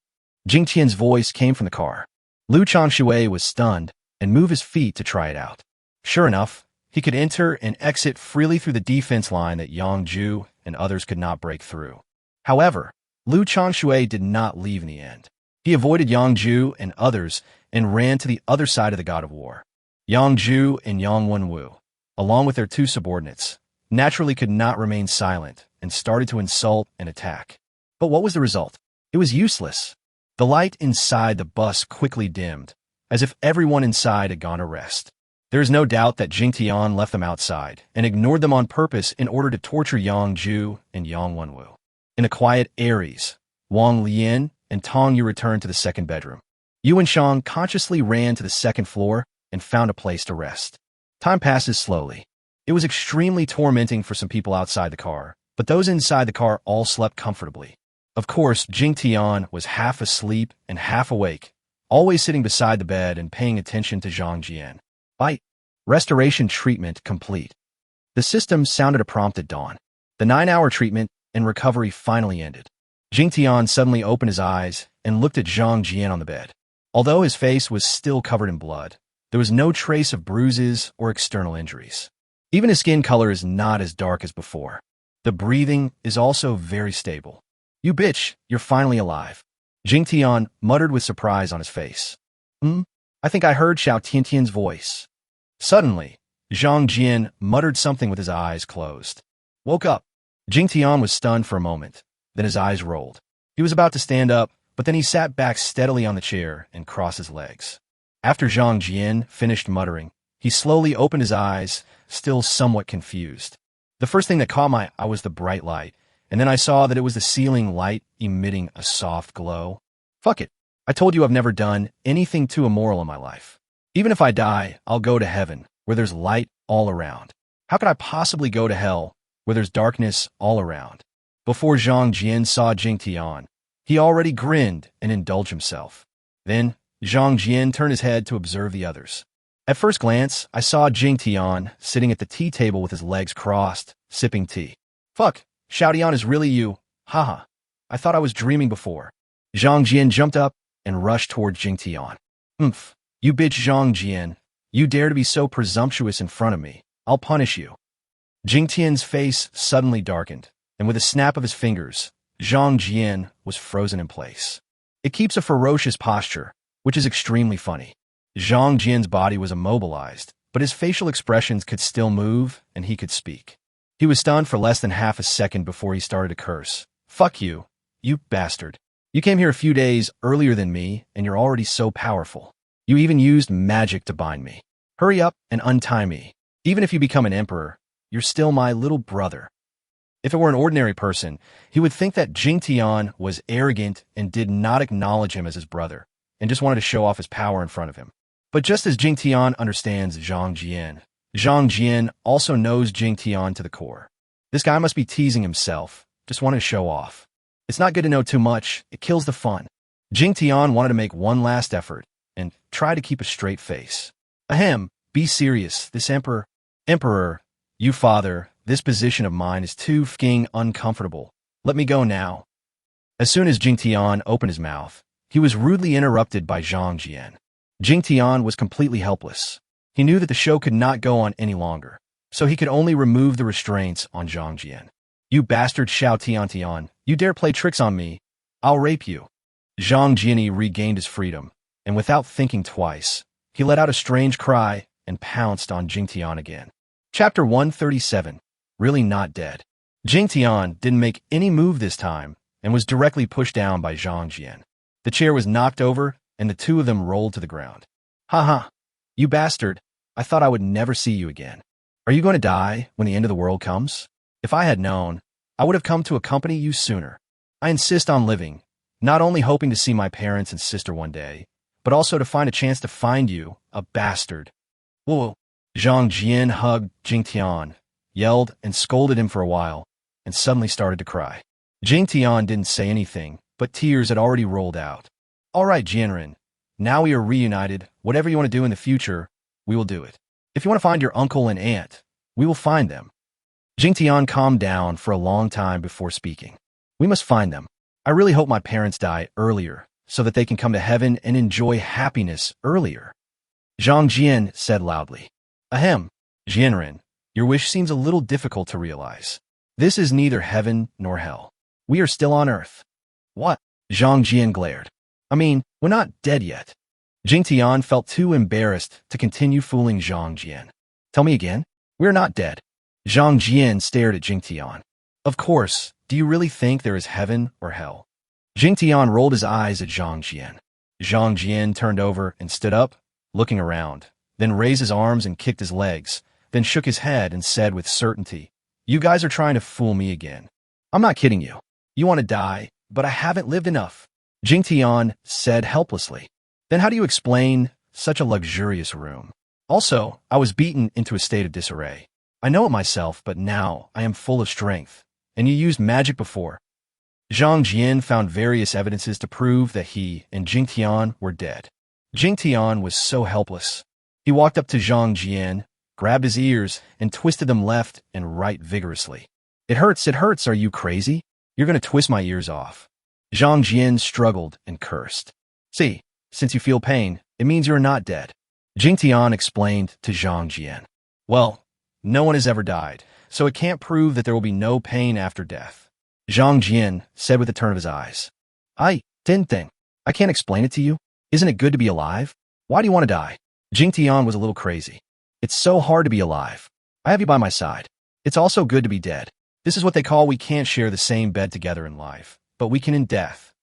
[SPEAKER 1] Jingtian's voice came from the car. Lu Changshui was stunned and moved his feet to try it out. Sure enough, he could enter and exit freely through the defense line that Yangju and others could not break through. However, Lu Changshui did not leave in the end. He avoided Yangju and others and ran to the other side of the god of war. Yangju and Yang Wenwu, along with their two subordinates, naturally could not remain silent and started to insult and attack. But what was the result? It was useless. The light inside the bus quickly dimmed, as if everyone inside had gone to rest. There is no doubt that Jingtian left them outside and ignored them on purpose in order to torture Yangju and Yang Wenwu. In a quiet Aries, Wong, Leian, and Tong Yu returned to the second bedroom. Yuan Shang consciously ran to the second floor and found a place to rest. Time passes slowly. It was extremely tormenting for some people outside the car, but those inside the car all slept comfortably. Of course, Jingtian was half asleep and half awake, always sitting beside the bed and paying attention to Zhang Jian. Bite. Restoration treatment complete. The system sounded a prompt at dawn. The 9-hour treatment and recovery finally ended. Jingtian suddenly opened his eyes and looked at Zhang Jian on the bed. Although his face was still covered in blood, there was no trace of bruises or external injuries. Even his skin color is not as dark as before. The breathing is also very stable. "You bitch, you're finally alive," Jingtian muttered with surprise on his face. I think I heard Xiao Tiantian's voice." Suddenly, Zhang Jian muttered something with his eyes closed. "Woke up." Jingtian was stunned for a moment, then his eyes rolled. He was about to stand up, but then he sat back steadily on the chair and crossed his legs. After Zhang Jian finished muttering, he slowly opened his eyes, still somewhat confused. The first thing that caught my eye was the bright light, and then I saw that it was the ceiling light emitting a soft glow. Fuck it. I told you I've never done anything too immoral in my life. Even if I die, I'll go to heaven, where there's light all around. How could I possibly go to hell, where there's darkness all around? Before Zhang Jian saw Jingtian, he already grinned and indulged himself. Then, Zhang Jian turned his head to observe the others. At first glance, I saw Jingtian sitting at the tea table with his legs crossed, sipping tea. "Fuck, Xiaotian is really you. Haha. I thought I was dreaming before." Zhang Jian jumped up and rushed toward Jingtian. You bitch Zhang Jian. You dare to be so presumptuous in front of me. I'll punish you." Jingtian's face suddenly darkened, and with a snap of his fingers, Zhang Jian was frozen in place. It keeps a ferocious posture, which is extremely funny. Zhang Jian's body was immobilized, but his facial expressions could still move, and he could speak. He was stunned for less than half a second before he started to curse. "Fuck you, you bastard. You came here a few days earlier than me, and you're already so powerful. You even used magic to bind me. Hurry up and untie me. Even if you become an emperor, you're still my little brother." If it were an ordinary person, he would think that Jingtian was arrogant and did not acknowledge him as his brother, and just wanted to show off his power in front of him. But just as Jingtian understands Zhang Jian also knows Jingtian to the core. This guy must be teasing himself, just wanting to show off. It's not good to know too much, it kills the fun. Jingtian wanted to make one last effort, and try to keep a straight face. "Ahem, be serious, this Emperor, you father, this position of mine is too fucking uncomfortable. Let me go now." As soon as Jingtian opened his mouth, he was rudely interrupted by Zhang Jian. Jingtian was completely helpless. He knew that the show could not go on any longer, so he could only remove the restraints on Zhang Jian. "You bastard Xiao Tiantian, you dare play tricks on me, I'll rape you." Zhang Jian regained his freedom, and without thinking twice, he let out a strange cry and pounced on Jingtian again. Chapter 137. Really not dead. Jingtian didn't make any move this time and was directly pushed down by Zhang Jian. The chair was knocked over, and the two of them rolled to the ground. "Ha ha. You bastard, I thought I would never see you again. Are you going to die when the end of the world comes? If I had known, I would have come to accompany you sooner. I insist on living, not only hoping to see my parents and sister one day, but also to find a chance to find you, a bastard. Whoa. Zhang Jian hugged Jingtian, yelled and scolded him for a while, and suddenly started to cry. Jingtian didn't say anything, but tears had already rolled out. All right, Jianren, now we are reunited. Whatever you want to do in the future, we will do it. If you want to find your uncle and aunt, we will find them. Jingtian calmed down for a long time before speaking. We must find them. I really hope my parents die earlier, so that they can come to heaven and enjoy happiness earlier. Zhang Jian said loudly. Ahem, Jianren, your wish seems a little difficult to realize. This is neither heaven nor hell. We are still on earth. What? Zhang Jian glared. I mean, we're not dead yet. Jingtian felt too embarrassed to continue fooling Zhang Jian. Tell me again? We're not dead. Zhang Jian stared at Jingtian. Of course, do you really think there is heaven or hell? Jingtian rolled his eyes at Zhang Jian. Zhang Jian turned over and stood up, looking around, then raised his arms and kicked his legs, then shook his head and said with certainty, You guys are trying to fool me again. I'm not kidding you. You want to die, but I haven't lived enough. Jingtian said helplessly. Then how do you explain such a luxurious room? Also, I was beaten into a state of disarray. I know it myself, but now I am full of strength. And you used magic before. Zhang Jian found various evidences to prove that he and Jingtian were dead. Jingtian was so helpless. He walked up to Zhang Jian, grabbed his ears, and twisted them left and right vigorously. It hurts, are you crazy? You're going to twist my ears off. Zhang Jian struggled and cursed. See, since you feel pain, it means you're not dead. Jingtian explained to Zhang Jian. Well, no one has ever died, so it can't prove that there will be no pain after death. Zhang Jian said with a turn of his eyes. I can't explain it to you. Isn't it good to be alive? Why do you want to die? Jingtian was a little crazy. It's so hard to be alive. I have you by my side. It's also good to be dead. This is what they call we can't share the same bed together in life, but we can in death.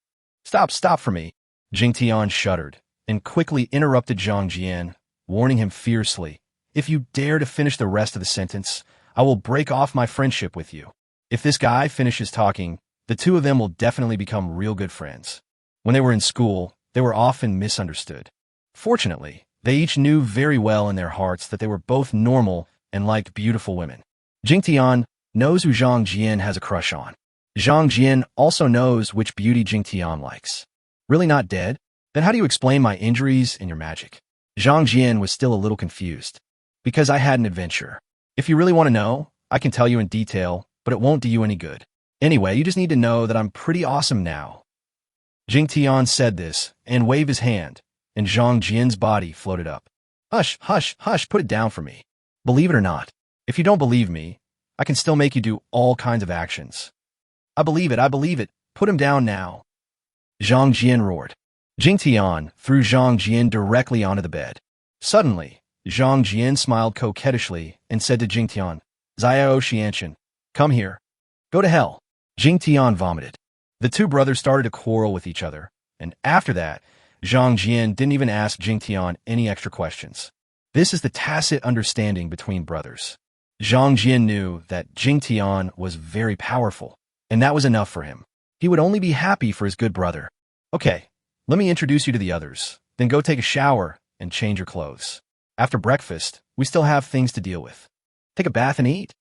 [SPEAKER 1] Stop for me. Jingtian shuddered and quickly interrupted Zhang Jian, warning him fiercely. If you dare to finish the rest of the sentence, I will break off my friendship with you. If this guy finishes talking, the two of them will definitely become real good friends. When they were in school, they were often misunderstood. Fortunately, they each knew very well in their hearts that they were both normal and liked beautiful women. Jingtian knows who Zhang Jian has a crush on. Zhang Jian also knows which beauty Jingtian likes. Really not dead? Then how do you explain my injuries and your magic? Zhang Jian was still a little confused. Because I had an adventure. If you really want to know, I can tell you in detail, but it won't do you any good. Anyway, you just need to know that I'm pretty awesome now. Jingtian said this and waved his hand, and Zhang Jian's body floated up. Hush, put it down for me. Believe it or not, if you don't believe me, I can still make you do all kinds of actions. I believe it, put him down now. Zhang Jian roared. Jingtian threw Zhang Jian directly onto the bed. Suddenly, Zhang Jian smiled coquettishly and said to Jingtian, Xiao Xianchen, come here. Go to hell. Jingtian vomited. The two brothers started to quarrel with each other, and after that, Zhang Jian didn't even ask Jingtian any extra questions. This is the tacit understanding between brothers. Zhang Jian knew that Jingtian was very powerful, and that was enough for him. He would only be happy for his good brother. Okay, let me introduce you to the others, then go take a shower and change your clothes. After breakfast, we still have things to deal with. Take a bath and eat.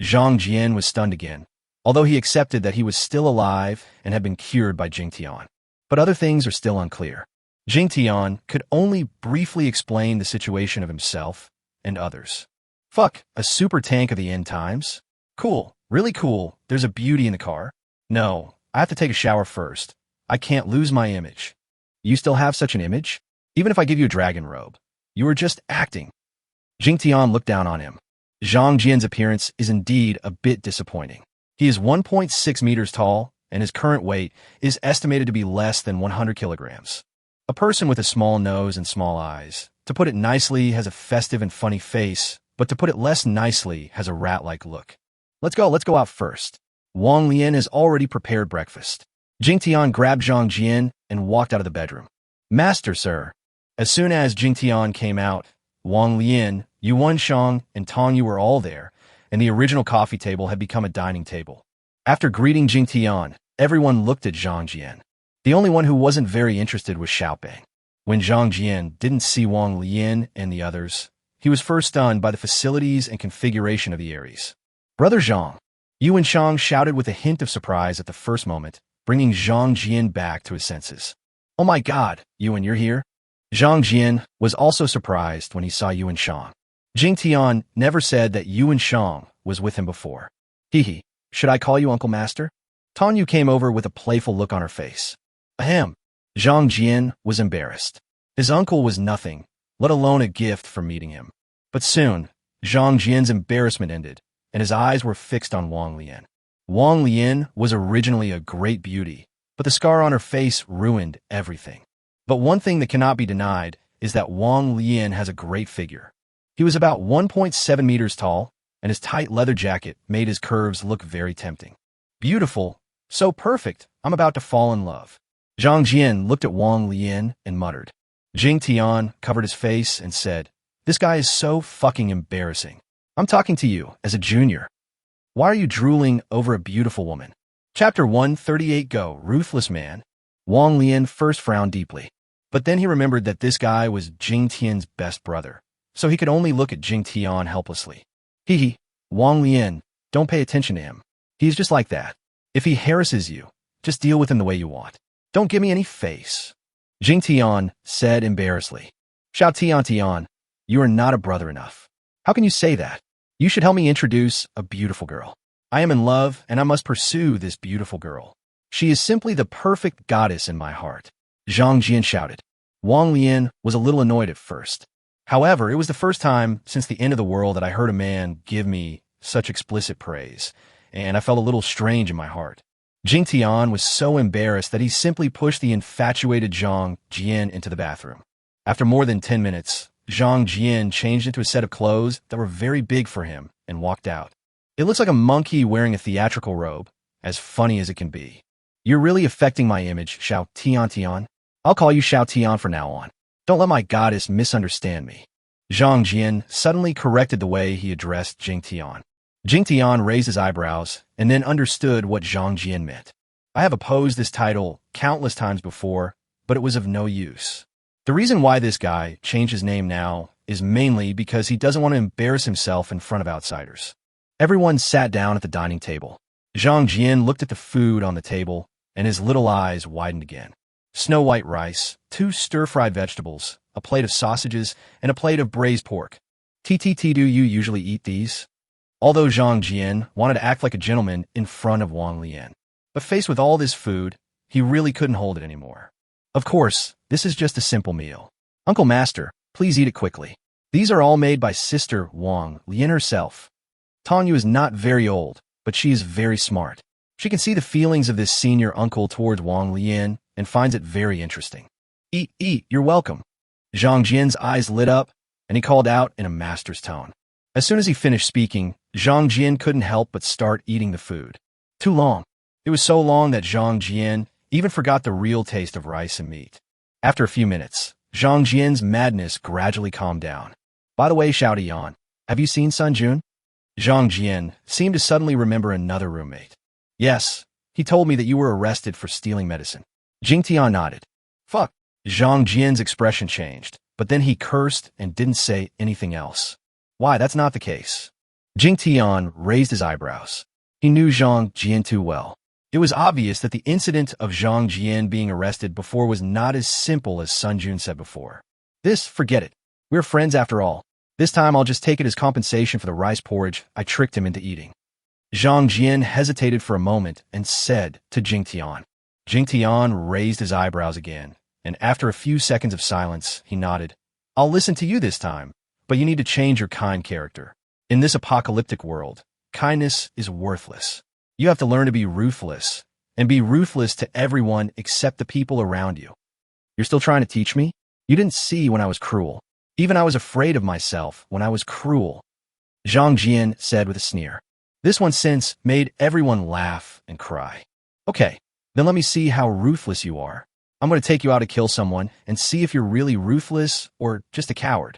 [SPEAKER 1] Zhang Jian was stunned again, although he accepted that he was still alive and had been cured by Jingtian. But other things are still unclear. Jingtian could only briefly explain the situation of himself and others. Fuck, a super tank of the end times? Cool, really cool. There's a beauty in the car. No, I have to take a shower first. I can't lose my image. You still have such an image? Even if I give you a dragon robe, you are just acting. Jingtian looked down on him. Zhang Jian's appearance is indeed a bit disappointing. He is 1.6 meters tall, and his current weight is estimated to be less than 100 kilograms. A person with a small nose and small eyes, to put it nicely, has a festive and funny face, but to put it less nicely, has a rat-like look. Let's go out first. Wong Leian has already prepared breakfast. Jingtian grabbed Zhang Jian and walked out of the bedroom. Master, sir. As soon as Jingtian came out, Wang Lian, Yuan Shang, and Tong Yu were all there, and the original coffee table had become a dining table. After greeting Jingtian, everyone looked at Zhang Jian. The only one who wasn't very interested was Xiaobei. When Zhang Jian didn't see Wang Lian and the others, he was first stunned by the facilities and configuration of the Aries. Brother Zhang, Yuan Shang shouted with a hint of surprise at the first moment, bringing Zhang Jian back to his senses. Oh my god, Yuan, you're here? Zhang Jian was also surprised when he saw Yuan Shang. Jingtian never said that Yuan Shang was with him before. Hee, should I call you Uncle Master? Tong Yu came over with a playful look on her face. Ahem. Zhang Jian was embarrassed. His uncle was nothing, let alone a gift for meeting him. But soon, Zhang Jian's embarrassment ended, and his eyes were fixed on Wang Lian. Wang Lian was originally a great beauty, but the scar on her face ruined everything. But one thing that cannot be denied is that Wang Lian has a great figure. He was about 1.7 meters tall, and his tight leather jacket made his curves look very tempting. Beautiful, so perfect, I'm about to fall in love. Zhang Jian looked at Wang Lian and muttered. Jingtian covered his face and said, "This guy is so fucking embarrassing. I'm talking to you as a junior. Why are you drooling over a beautiful woman?" Chapter 138 Go, Ruthless Man. Wang Lian first frowned deeply, but then he remembered that this guy was Jingtian's best brother, so he could only look at Jingtian helplessly. Hee, Wang Lian, don't pay attention to him. He's just like that. If he harasses you, just deal with him the way you want. Don't give me any face. Jingtian said embarrassedly. Tian, you are not a brother enough. How can you say that? You should help me introduce a beautiful girl. I am in love, and I must pursue this beautiful girl. She is simply the perfect goddess in my heart. Zhang Jian shouted. Wang Lian was a little annoyed at first. However, it was the first time since the end of the world that I heard a man give me such explicit praise, and I felt a little strange in my heart. Jingtian was so embarrassed that he simply pushed the infatuated Zhang Jian into the bathroom. After more than 10 minutes, Zhang Jian changed into a set of clothes that were very big for him and walked out. It looks like a monkey wearing a theatrical robe, as funny as it can be. You're really affecting my image, Xiao Tian. I'll call you Xiao Tian from now on. Don't let my goddess misunderstand me. Zhang Jian suddenly corrected the way he addressed Jingtian. Jingtian raised his eyebrows and then understood what Zhang Jian meant. I have opposed this title countless times before, but it was of no use. The reason why this guy changed his name now is mainly because he doesn't want to embarrass himself in front of outsiders. Everyone sat down at the dining table. Zhang Jian looked at the food on the table, and his little eyes widened again. Snow-white rice, 2 stir-fried vegetables, a plate of sausages, and a plate of braised pork. Do you usually eat these? Although Zhang Jian wanted to act like a gentleman in front of Wang Lian. But faced with all this food, he really couldn't hold it anymore. Of course, this is just a simple meal. Uncle Master, please eat it quickly. These are all made by Sister Wang Lian herself. Tong Yu is not very old, but she is very smart. She can see the feelings of this senior uncle towards Wang Lian and finds it very interesting. Eat, you're welcome. Zhang Jian's eyes lit up, and he called out in a master's tone. As soon as he finished speaking, Zhang Jian couldn't help but start eating the food. Too long. It was so long that Zhang Jian even forgot the real taste of rice and meat. After a few minutes, Zhang Jian's madness gradually calmed down. By the way, Xiao Tian, have you seen Sun Jun? Zhang Jian seemed to suddenly remember another roommate. Yes, he told me that you were arrested for stealing medicine. Jingtian nodded. Fuck. Zhang Jian's expression changed, but then he cursed and didn't say anything else. Why, that's not the case. Jingtian raised his eyebrows. He knew Zhang Jian too well. It was obvious that the incident of Zhang Jian being arrested before was not as simple as Sun Jun said before. Forget it. We're friends after all. This time I'll just take it as compensation for the rice porridge I tricked him into eating. Zhang Jian hesitated for a moment and said to Jingtian. Jingtian raised his eyebrows again, and after a few seconds of silence, he nodded. I'll listen to you this time, but you need to change your kind character. In this apocalyptic world, kindness is worthless. You have to learn to be ruthless, and be ruthless to everyone except the people around you. You're still trying to teach me? You didn't see when I was cruel. Even I was afraid of myself when I was cruel. Zhang Jian said with a sneer. This one since made everyone laugh and cry. Okay, then let me see how ruthless you are. I'm going to take you out to kill someone and see if you're really ruthless or just a coward.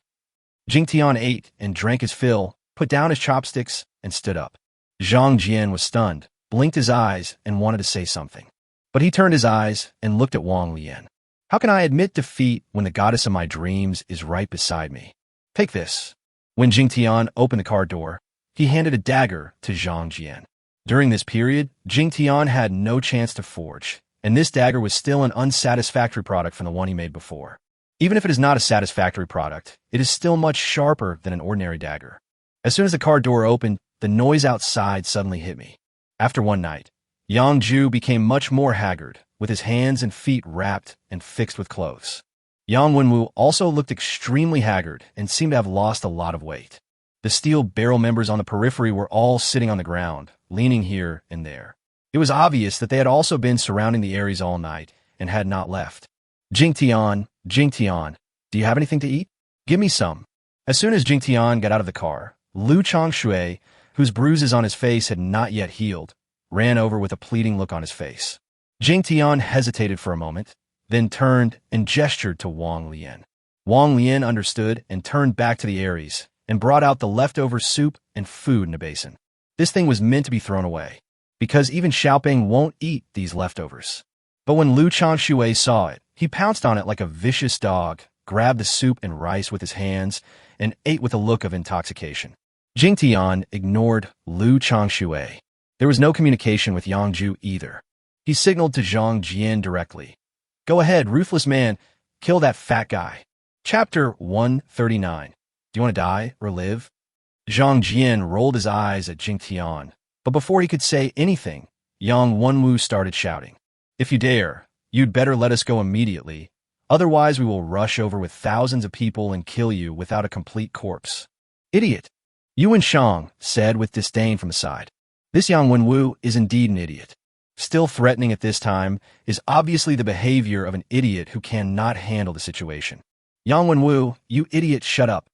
[SPEAKER 1] Jingtian ate and drank his fill, put down his chopsticks, and stood up. Jingtian was stunned, blinked his eyes, and wanted to say something. But he turned his eyes and looked at Wong Leian. How can I admit defeat when the goddess of my dreams is right beside me? Take this. When Jingtian opened the car door, he handed a dagger to Jingtian. During this period, Jingtian had no chance to forge, and this dagger was still an unsatisfactory product from the one he made before. Even if it is not a satisfactory product, it is still much sharper than an ordinary dagger. As soon as the car door opened, the noise outside suddenly hit me. After one night, Yang Ju became much more haggard, with his hands and feet wrapped and fixed with clothes. Yang Wenwu also looked extremely haggard and seemed to have lost a lot of weight. The steel barrel members on the periphery were all sitting on the ground, leaning here and there. It was obvious that they had also been surrounding the Aries all night and had not left. Jingtian, do you have anything to eat? Give me some. As soon as Jingtian got out of the car, Lu Changshui, whose bruises on his face had not yet healed, ran over with a pleading look on his face. Jingtian hesitated for a moment, then turned and gestured to Wong Leian. Wong Leian understood and turned back to the Aries and brought out the leftover soup and food in a basin. This thing was meant to be thrown away, because even Xiaoping won't eat these leftovers. But when Lu Changshui saw it, he pounced on it like a vicious dog, grabbed the soup and rice with his hands, and ate with a look of intoxication. Jingtian ignored Lu Changshui. There was no communication with Yangju either. He signaled to Zhang Jian directly. Go ahead, ruthless man, kill that fat guy. Chapter 139. Do you want to die or live? Zhang Jian rolled his eyes at Jingtian, but before he could say anything, Yang Wenwu started shouting. If you dare, you'd better let us go immediately. Otherwise we will rush over with thousands of people and kill you without a complete corpse. Idiot! Yuan Shang said with disdain from the side. This Yang Wenwu is indeed an idiot. Still threatening at this time is obviously the behavior of an idiot who cannot handle the situation. Yang Wenwu, you idiot, shut up.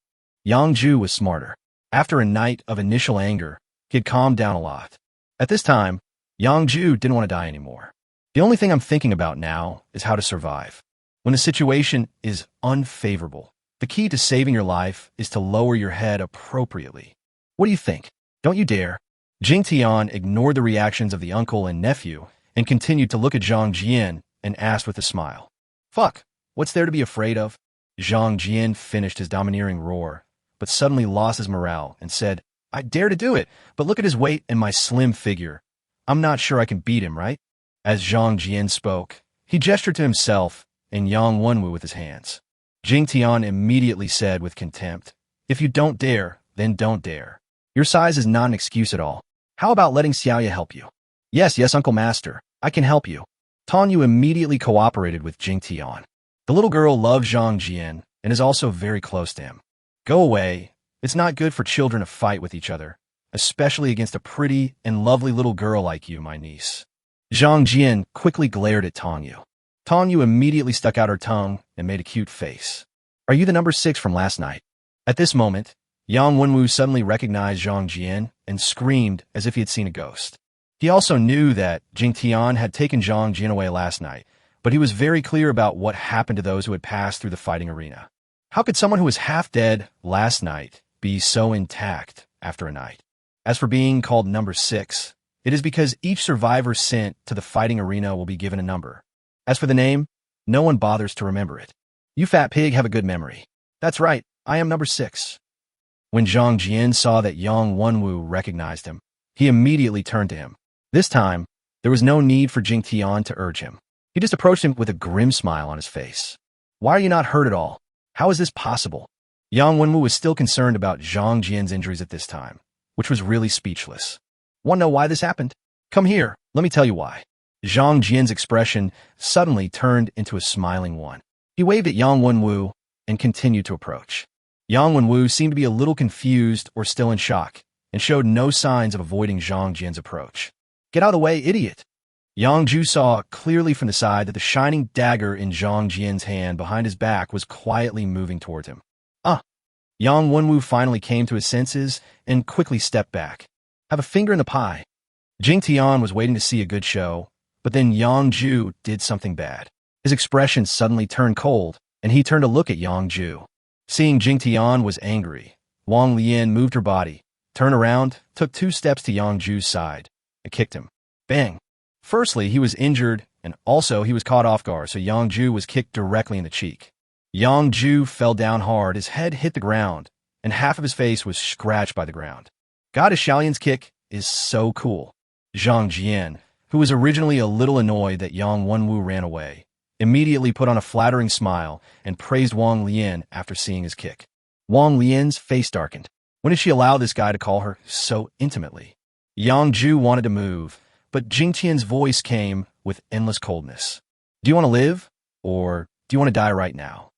[SPEAKER 1] Yang Ju was smarter. After a night of initial anger, he had calmed down a lot. At this time, Yang Ju didn't want to die anymore. The only thing I'm thinking about now is how to survive. When the situation is unfavorable, the key to saving your life is to lower your head appropriately. What do you think? Don't you dare. Jingtian ignored the reactions of the uncle and nephew and continued to look at Zhang Jian and asked with a smile. Fuck, what's there to be afraid of? Zhang Jian finished his domineering roar, but suddenly lost his morale and said, I dare to do it, but look at his weight and my slim figure. I'm not sure I can beat him, right? As Zhang Jian spoke, he gestured to himself and Yang Wenwu with his hands. Jingtian immediately said with contempt, if you don't dare, then don't dare. Your size is not an excuse at all. How about letting Xiaoya help you? Yes, Uncle Master, I can help you. Tong Yu immediately cooperated with Jingtian. The little girl loves Zhang Jian and is also very close to him. Go away. It's not good for children to fight with each other, especially against a pretty and lovely little girl like you, my niece. Zhang Jian quickly glared at Tong Yu. Tong Yu immediately stuck out her tongue and made a cute face. Are you the number 6 from last night? At this moment, Yang Wenwu suddenly recognized Zhang Jian and screamed as if he had seen a ghost. He also knew that Jingtian had taken Zhang Jian away last night, but he was very clear about what happened to those who had passed through the fighting arena. How could someone who was half dead last night be so intact after a night? As for being called number 6, it is because each survivor sent to the fighting arena will be given a number. As for the name, no one bothers to remember it. You fat pig have a good memory. That's right, I am number 6. When Zhang Jian saw that Yang Wenwu recognized him, he immediately turned to him. This time, there was no need for Jingtian to urge him. He just approached him with a grim smile on his face. Why are you not hurt at all? How is this possible? Yang Wenwu was still concerned about Zhang Jian's injuries at this time, which was really speechless. Want to know why this happened? Come here, let me tell you why. Zhang Jian's expression suddenly turned into a smiling one. He waved at Yang Wenwu and continued to approach. Yang Wenwu seemed to be a little confused or still in shock, and showed no signs of avoiding Zhang Jian's approach. Get out of the way, idiot! Yang Ju saw clearly from the side that the shining dagger in Zhang Jian's hand behind his back was quietly moving towards him. Yang Wenwu finally came to his senses and quickly stepped back. Have a finger in the pie. Jingtian was waiting to see a good show, but then Yang Ju did something bad. His expression suddenly turned cold, and he turned to look at Yang Ju. Seeing Jingtian was angry, Wong Leian moved her body, turned around, took 2 steps to Yang Ju's side, and kicked him. Bang! Firstly, he was injured, and also he was caught off guard, so Yang Ju was kicked directly in the cheek. Yang Ju fell down hard, his head hit the ground, and half of his face was scratched by the ground. God, Xiaolian's kick is so cool. Zhang Jian, who was originally a little annoyed that Yang Wenwu ran away, immediately put on a flattering smile and praised Wong Leian after seeing his kick. Wong Lian's face darkened. When did she allow this guy to call her so intimately? Yang Ju wanted to move, but Jingtian's voice came with endless coldness. Do you want to live, or do you want to die right now?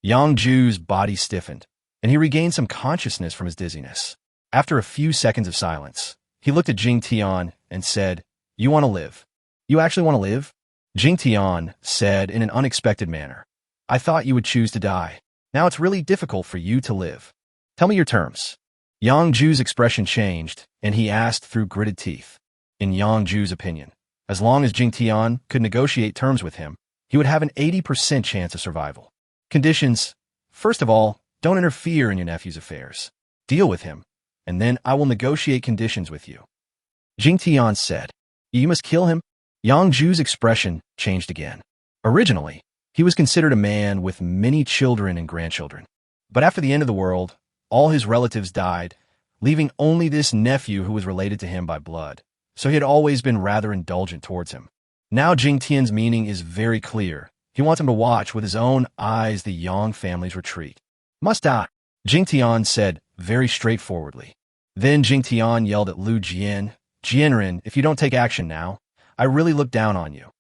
[SPEAKER 1] Yang Ju's body stiffened, and he regained some consciousness from his dizziness. After a few seconds of silence, he looked at Jingtian and said, "You want to live? You actually want to live?" Jingtian said in an unexpected manner, "I thought you would choose to die. Now it's really difficult for you to live. Tell me your terms." Yang Ju's expression changed, and he asked through gritted teeth. In Yang Ju's opinion, as long as Jingtian could negotiate terms with him, he would have an 80% chance of survival. Conditions: first of all, don't interfere in your nephew's affairs. Deal with him, and then I will negotiate conditions with you. Jingtian said, "You must kill him?" Yang Ju's expression changed again. Originally, he was considered a man with many children and grandchildren. But after the end of the world, all his relatives died, leaving only this nephew who was related to him by blood, so he had always been rather indulgent towards him. Now Jingtian's meaning is very clear. He wants him to watch with his own eyes the Yang family's retreat. "Must die," Jingtian said very straightforwardly. Then Jingtian yelled at Lu Jian, "Jianren, if you don't take action now, I really look down on you."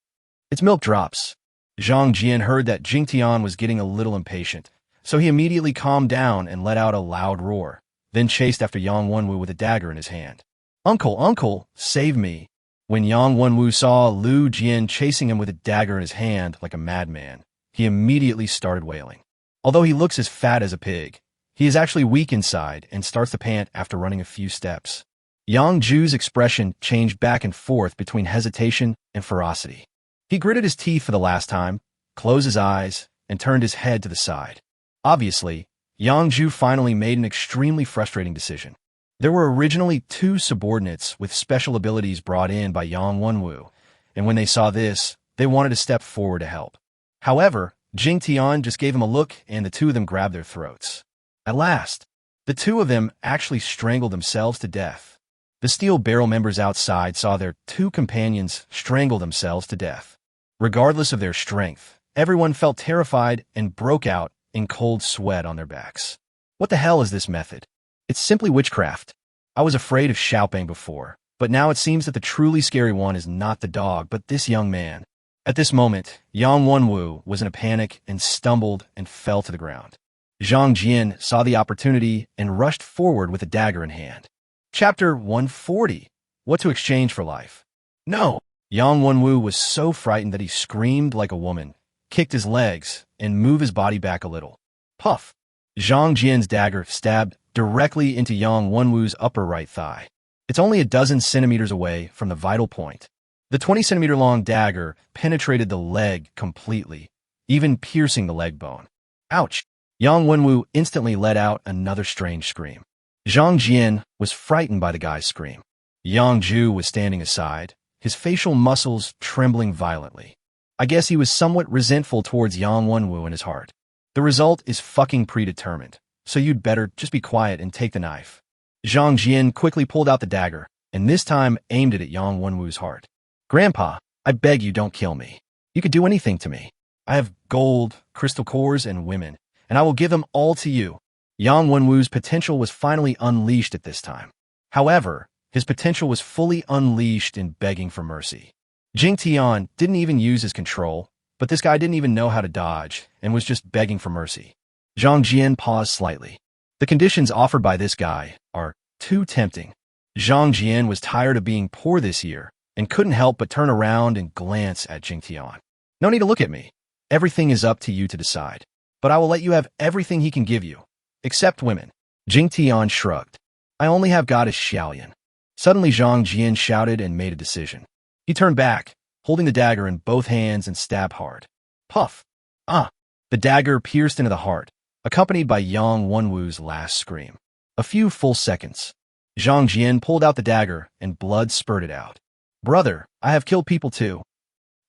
[SPEAKER 1] It's milk drops. Zhang Jian heard that Jingtian was getting a little impatient, so he immediately calmed down and let out a loud roar, then chased after Yang Wenwu with a dagger in his hand. "Uncle, uncle, save me." When Yang Wenwu saw Lu Jian chasing him with a dagger in his hand like a madman, he immediately started wailing. Although he looks as fat as a pig, he is actually weak inside and starts to pant after running a few steps. Yang Ju's expression changed back and forth between hesitation and ferocity. He gritted his teeth for the last time, closed his eyes, and turned his head to the side. Obviously, Yang Ju finally made an extremely frustrating decision. There were originally 2 subordinates with special abilities brought in by Yang Wenwu, and when they saw this, they wanted to step forward to help. However, Jingtian just gave him a look, and the 2 of them grabbed their throats. At last, the 2 of them actually strangled themselves to death. The Steel Barrel members outside saw their 2 companions strangle themselves to death. Regardless of their strength, everyone felt terrified and broke out in cold sweat on their backs. What the hell is this method? It's simply witchcraft. I was afraid of Xiaopeng before, but now it seems that the truly scary one is not the dog, but this young man. At this moment, Yang Wenwu was in a panic and stumbled and fell to the ground. Zhang Jian saw the opportunity and rushed forward with a dagger in hand. Chapter 140. What to exchange for life. No! Yang Wenwu was so frightened that he screamed like a woman, kicked his legs, and moved his body back a little. Puff! Zhang Jian's dagger stabbed directly into Yang Wenwu's upper right thigh. It's only a dozen centimeters away from the vital point. The 20-centimeter-long dagger penetrated the leg completely, even piercing the leg bone. Ouch! Yang Wenwu instantly let out another strange scream. Zhang Jian was frightened by the guy's scream. Yang Ju was standing aside, his facial muscles trembling violently. I guess he was somewhat resentful towards Yang Wenwu in his heart. The result is fucking predetermined, so you'd better just be quiet and take the knife. Zhang Jian quickly pulled out the dagger, and this time aimed it at Yang Wenwu's heart. "Grandpa, I beg you don't kill me. You could do anything to me. I have gold, crystal cores, and women, and I will give them all to you." Yang Wenwu's potential was finally unleashed at this time. However, his potential was fully unleashed in begging for mercy. Jingtian didn't even use his control, but this guy didn't even know how to dodge and was just begging for mercy. Zhang Jian paused slightly. The conditions offered by this guy are too tempting. Zhang Jian was tired of being poor this year and couldn't help but turn around and glance at Jingtian. "No need to look at me. Everything is up to you to decide, but I will let you have everything he can give you. Except women." Jingtian shrugged. "I only have goddess Xiaolian." Suddenly Zhang Jian shouted and made a decision. He turned back, holding the dagger in both hands and stabbed hard. Puff! Ah! The dagger pierced into the heart, accompanied by Yang Wenwu's last scream. A few full seconds. Zhang Jian pulled out the dagger, and blood spurted out. "Brother, I have killed people too."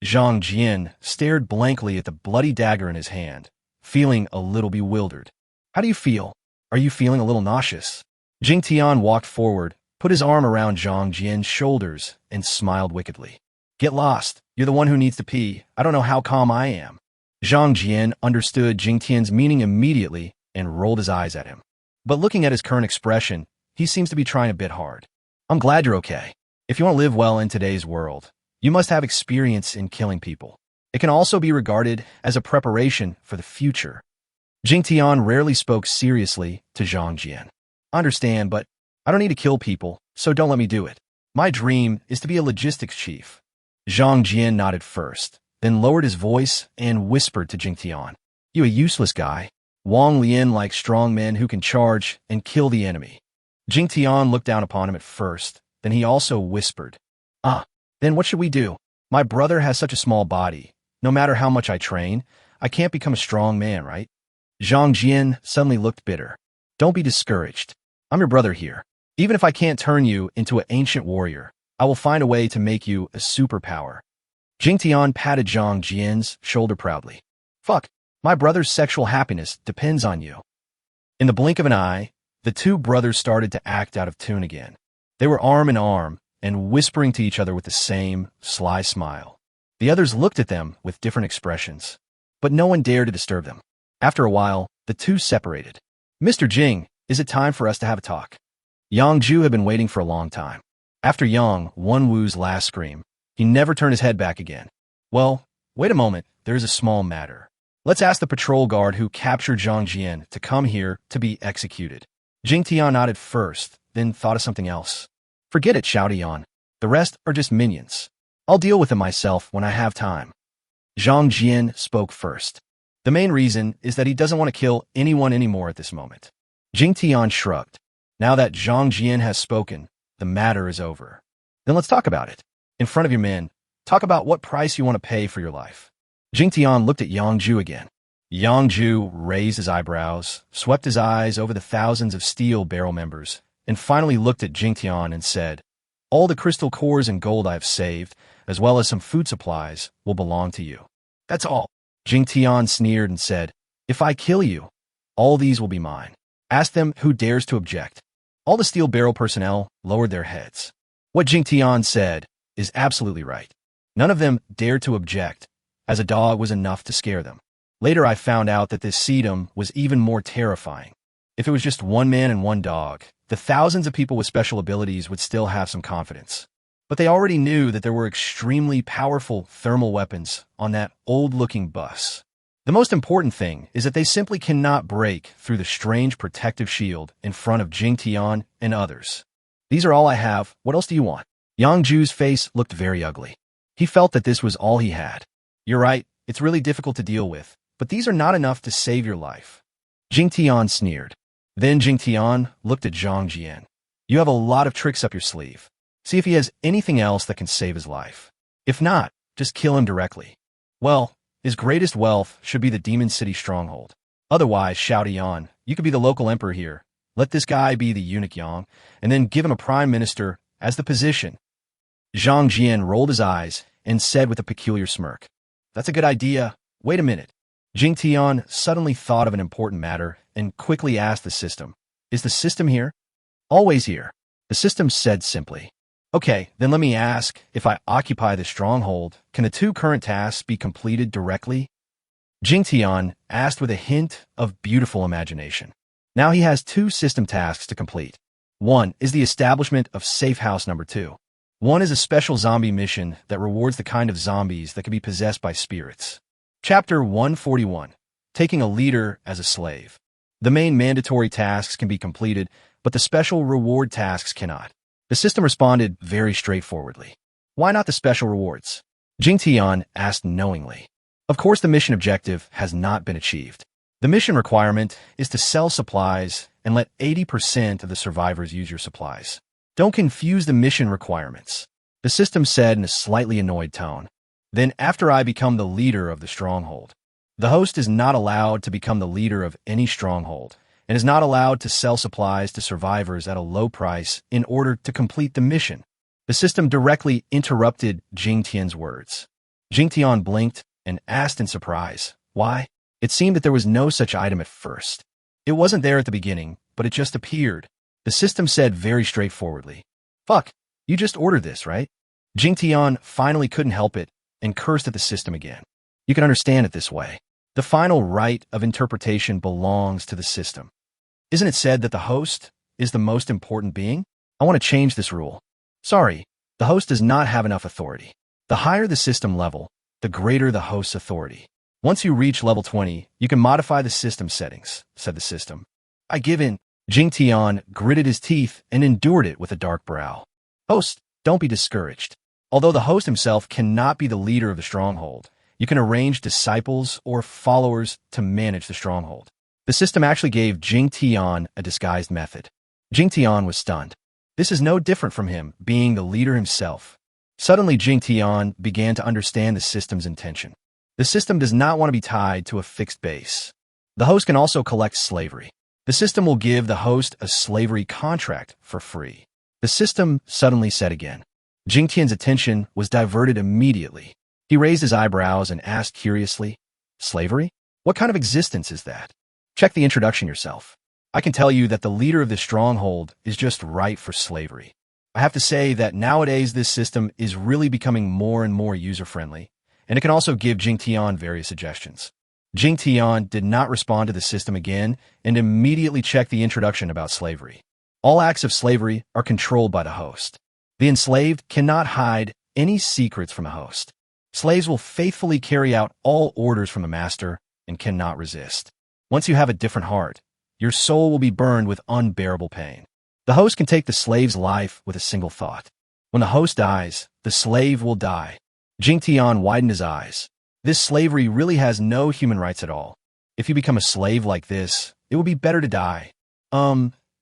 [SPEAKER 1] Zhang Jian stared blankly at the bloody dagger in his hand, feeling a little bewildered. "How do you feel? Are you feeling a little nauseous?" Jingtian walked forward, put his arm around Zhang Jian's shoulders, and smiled wickedly. "Get lost. You're the one who needs to pee. I don't know how calm I am." Zhang Jian understood Jingtian's meaning immediately and rolled his eyes at him. But looking at his current expression, he seems to be trying a bit hard. "I'm glad you're okay. If you want to live well in today's world, you must have experience in killing people. It can also be regarded as a preparation for the future." Jingtian rarely spoke seriously to Zhang Jian. "I understand, but I don't need to kill people, so don't let me do it. My dream is to be a logistics chief." Zhang Jian nodded first, then lowered his voice and whispered to Jingtian, "You a useless guy. Wong Leian likes strong men who can charge and kill the enemy." Jingtian looked down upon him at first, then he also whispered, Then what should we do? My brother has such a small body. No matter how much I train, I can't become a strong man, right?" Zhang Jian suddenly looked bitter. "Don't be discouraged. I'm your brother here. Even if I can't turn you into an ancient warrior, I will find a way to make you a superpower." Jingtian patted Zhang Jian's shoulder proudly. "Fuck, my brother's sexual happiness depends on you." In the blink of an eye, the two brothers started to act out of tune again. They were arm in arm and whispering to each other with the same sly smile. The others looked at them with different expressions, but no one dared to disturb them. After a while, the two separated. "Mr. Jing, is it time for us to have a talk?" Yang Zhu had been waiting for a long time. After Yang Wenwu's last scream, he never turned his head back again. "Well, wait a moment, there is a small matter. Let's ask the patrol guard who captured Zhang Jian to come here to be executed." Jingtian nodded first, then thought of something else. "Forget it, shouted Yuan. The rest are just minions. I'll deal with them myself when I have time." Zhang Jian spoke first. The main reason is that he doesn't want to kill anyone anymore at this moment. Jingtian shrugged. Now that Zhang Jian has spoken, the matter is over. "Then let's talk about it. In front of your men, talk about what price you want to pay for your life." Jingtian looked at Yang Zhu again. Yang Zhu raised his eyebrows, swept his eyes over the thousands of steel barrel members, and finally looked at Jingtian and said, "All the crystal cores and gold I have saved, as well as some food supplies, will belong to you." "That's all." Jingtian sneered and said, "If I kill you, all these will be mine. Ask them who dares to object." All the steel barrel personnel lowered their heads. What Jingtian said is absolutely right. None of them dared to object, as a dog was enough to scare them. Later I found out that this sedum was even more terrifying. If it was just one man and one dog, the thousands of people with special abilities would still have some confidence. But they already knew that there were extremely powerful thermal weapons on that old-looking bus. The most important thing is that they simply cannot break through the strange protective shield in front of Jingtian and others. "These are all I have. What else do you want?" Yang Zhu's face looked very ugly. He felt that this was all he had. "You're right, it's really difficult to deal with, but these are not enough to save your life." Jingtian sneered. Then Jingtian looked at Zhang Jian. "You have a lot of tricks up your sleeve. See if he has anything else that can save his life. If not, just kill him directly." "Well, his greatest wealth should be the Demon City stronghold. Otherwise, shouted Yuan, you could be the local emperor here. Let this guy be the eunuch Yang, and then give him a prime minister as the position." Zhang Jian rolled his eyes and said with a peculiar smirk, "That's a good idea. Wait a minute." Jingtian suddenly thought of an important matter and quickly asked the system, "Is the system here?" "Always here." The system said simply. "Okay, then let me ask, if I occupy the stronghold, can the two current tasks be completed directly?" Jingtian asked with a hint of beautiful imagination. Now he has two system tasks to complete. One is the establishment of Safe House Number 2. One is a special zombie mission that rewards the kind of zombies that can be possessed by spirits. Chapter 141. Taking a leader as a slave. The main mandatory tasks can be completed, but the special reward tasks cannot. The system responded very straightforwardly. "Why not the special rewards?" Jingtian asked knowingly. Of course, the mission objective has not been achieved. The mission requirement is to sell supplies and let 80% of the survivors use your supplies. Don't confuse the mission requirements, the system said in a slightly annoyed tone. Then after I become the leader of the stronghold, The host is not allowed to become the leader of any stronghold, and is not allowed to sell supplies to survivors at a low price in order to complete the mission. The system directly interrupted Jingtian's words. Jingtian blinked and asked in surprise, "Why?" It seemed that there was no such item at first. It wasn't there at the beginning, but it just appeared. The system said very straightforwardly, "Fuck, you just ordered this, right?" Jingtian finally couldn't help it and cursed at the system again. You can understand it this way. The final right of interpretation belongs to the system. Isn't it said that the host is the most important being? I want to change this rule. Sorry, the host does not have enough authority. The higher the system level, the greater the host's authority. Once you reach level 20, you can modify the system settings, said the system. I give in. Jingtian gritted his teeth and endured it with a dark brow. Host, don't be discouraged. Although the host himself cannot be the leader of the stronghold, you can arrange disciples or followers to manage the stronghold. The system actually gave Jingtian a disguised method. Jingtian was stunned. This is no different from him being the leader himself. Suddenly, Jingtian began to understand the system's intention. The system does not want to be tied to a fixed base. The host can also collect slavery. The system will give the host a slavery contract for free. The system suddenly said again. Jingtian's attention was diverted immediately. He raised his eyebrows and asked curiously, "Slavery? What kind of existence is that?" Check the introduction yourself. I can tell you that the leader of this stronghold is just right for slavery. I have to say that nowadays this system is really becoming more and more user-friendly, and it can also give Jingtian various suggestions. Jingtian did not respond to the system again and immediately checked the introduction about slavery. All acts of slavery are controlled by the host. The enslaved cannot hide any secrets from the host. Slaves will faithfully carry out all orders from the master and cannot resist. Once you have a different heart, your soul will be burned with unbearable pain. The host can take the slave's life with a single thought. When the host dies, the slave will die. Jingtian widened his eyes. This slavery really has no human rights at all. If you become a slave like this, it would be better to die.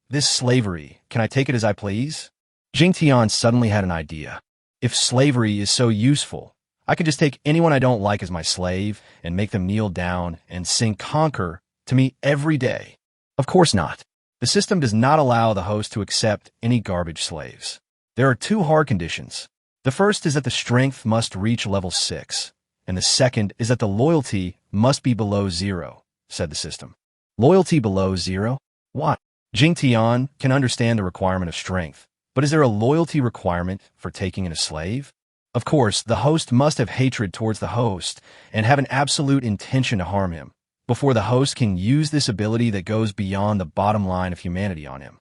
[SPEAKER 1] This slavery, can I take it as I please? Jingtian suddenly had an idea. If slavery is so useful, I could just take anyone I don't like as my slave and make them kneel down and sing "Conquer" to me every day. Of course not. The system does not allow the host to accept any garbage slaves. There are two hard conditions. The first is that the strength must reach level 6, and the second is that the loyalty must be below 0, said the system. Loyalty below 0? What? Jingtian can understand the requirement of strength, but is there a loyalty requirement for taking in a slave? Of course, the host must have hatred towards the host and have an absolute intention to harm him, before the host can use this ability that goes beyond the bottom line of humanity on him.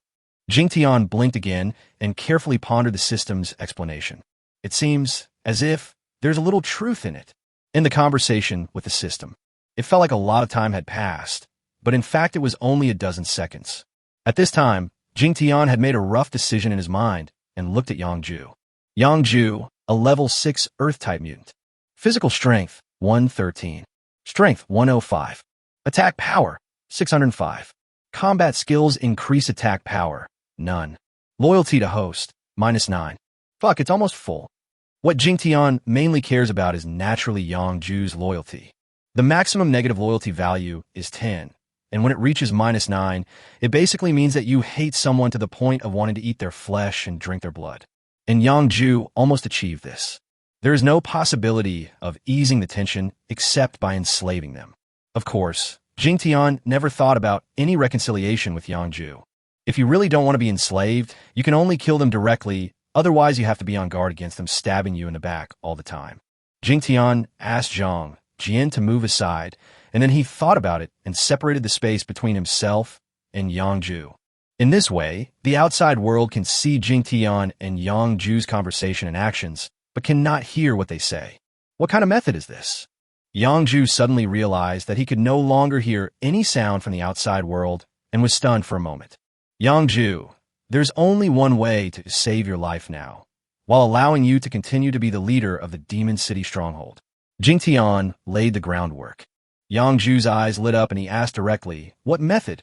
[SPEAKER 1] Jingtian blinked again and carefully pondered the system's explanation. It seems as if there's a little truth in it. In the conversation with the system, it felt like a lot of time had passed, but in fact it was only a dozen seconds. At this time, Jingtian had made a rough decision in his mind and looked at Yangju. Yangju, a level 6 Earth-type mutant. Physical strength, 113. Strength, 105. Attack power, 605. Combat skills increase attack power, none. Loyalty to host, -9. Fuck, it's almost full. What Jingtian mainly cares about is naturally Yangju's loyalty. The maximum negative loyalty value is 10, and when it reaches -9, it basically means that you hate someone to the point of wanting to eat their flesh and drink their blood. And Yangju almost achieved this. There is no possibility of easing the tension except by enslaving them. Of course, Jingtian never thought about any reconciliation with Yangju. If you really don't want to be enslaved, you can only kill them directly, otherwise you have to be on guard against them stabbing you in the back all the time. Jingtian asked Jian to move aside, and then he thought about it and separated the space between himself and Yangju. In this way, the outside world can see Jingtian and Yangju's conversation and actions, but cannot hear what they say. What kind of method is this? Yangju suddenly realized that he could no longer hear any sound from the outside world and was stunned for a moment. Yangju, there's only one way to save your life now, while allowing you to continue to be the leader of the Demon City stronghold. Jingtian laid the groundwork. Yangju's eyes lit up and he asked directly, "What method?"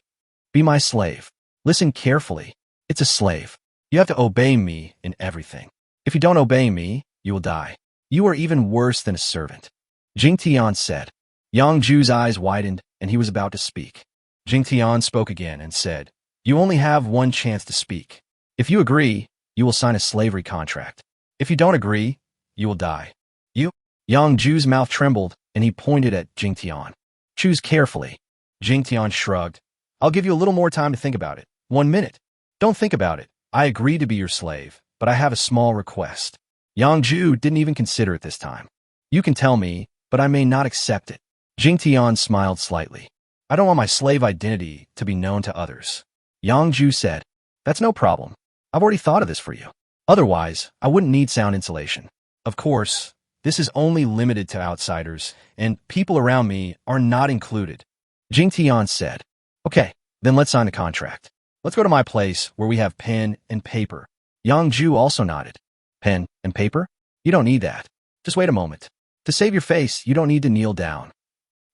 [SPEAKER 1] "Be my slave. Listen carefully. It's a slave. You have to obey me in everything. If you don't obey me, you will die. You are even worse than a servant." Jingtian said. Yang Ju's eyes widened, and he was about to speak. Jingtian spoke again and said, "You only have one chance to speak. If you agree, you will sign a slavery contract. If you don't agree, you will die." "You?" Yang Ju's mouth trembled, and he pointed at Jingtian. "Choose carefully." Jingtian shrugged. "I'll give you a little more time to think about it. 1 minute. Don't think about it. I agree to be your slave, but I have a small request." Yang Ju didn't even consider it this time. "You can tell me, but I may not accept it." Jingtian smiled slightly. "I don't want my slave identity to be known to others." Yang Ju said, "That's no problem. I've already thought of this for you. Otherwise, I wouldn't need sound insulation. Of course, this is only limited to outsiders, and people around me are not included." Jingtian said, "Okay, then let's sign the contract. Let's go to my place where we have pen and paper." Yang Ju also nodded. "Pen and paper? You don't need that. Just wait a moment. To save your face, you don't need to kneel down."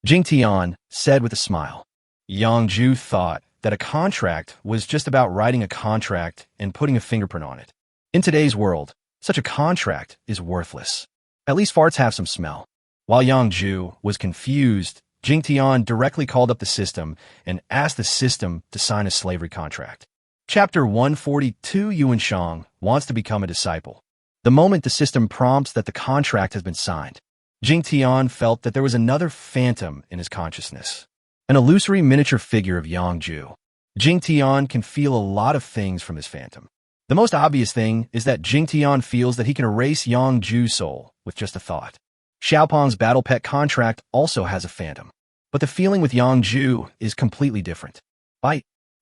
[SPEAKER 1] Jingtian said with a smile. Yang Ju thought that a contract was just about writing a contract and putting a fingerprint on it. In today's world, such a contract is worthless. At least farts have some smell. While Yang Ju was confused, Jingtian directly called up the system and asked the system to sign a slavery contract. Chapter 142 Yuan Shang wants to become a disciple. The moment the system prompts that the contract has been signed, Jingtian felt that there was another phantom in his consciousness. An illusory miniature figure of Yang Ju. Jingtian can feel a lot of things from this phantom. The most obvious thing is that Jingtian feels that he can erase Yang Ju's soul with just a thought. Xiaopeng's battle pet contract also has a phantom. But the feeling with Yang Ju is completely different.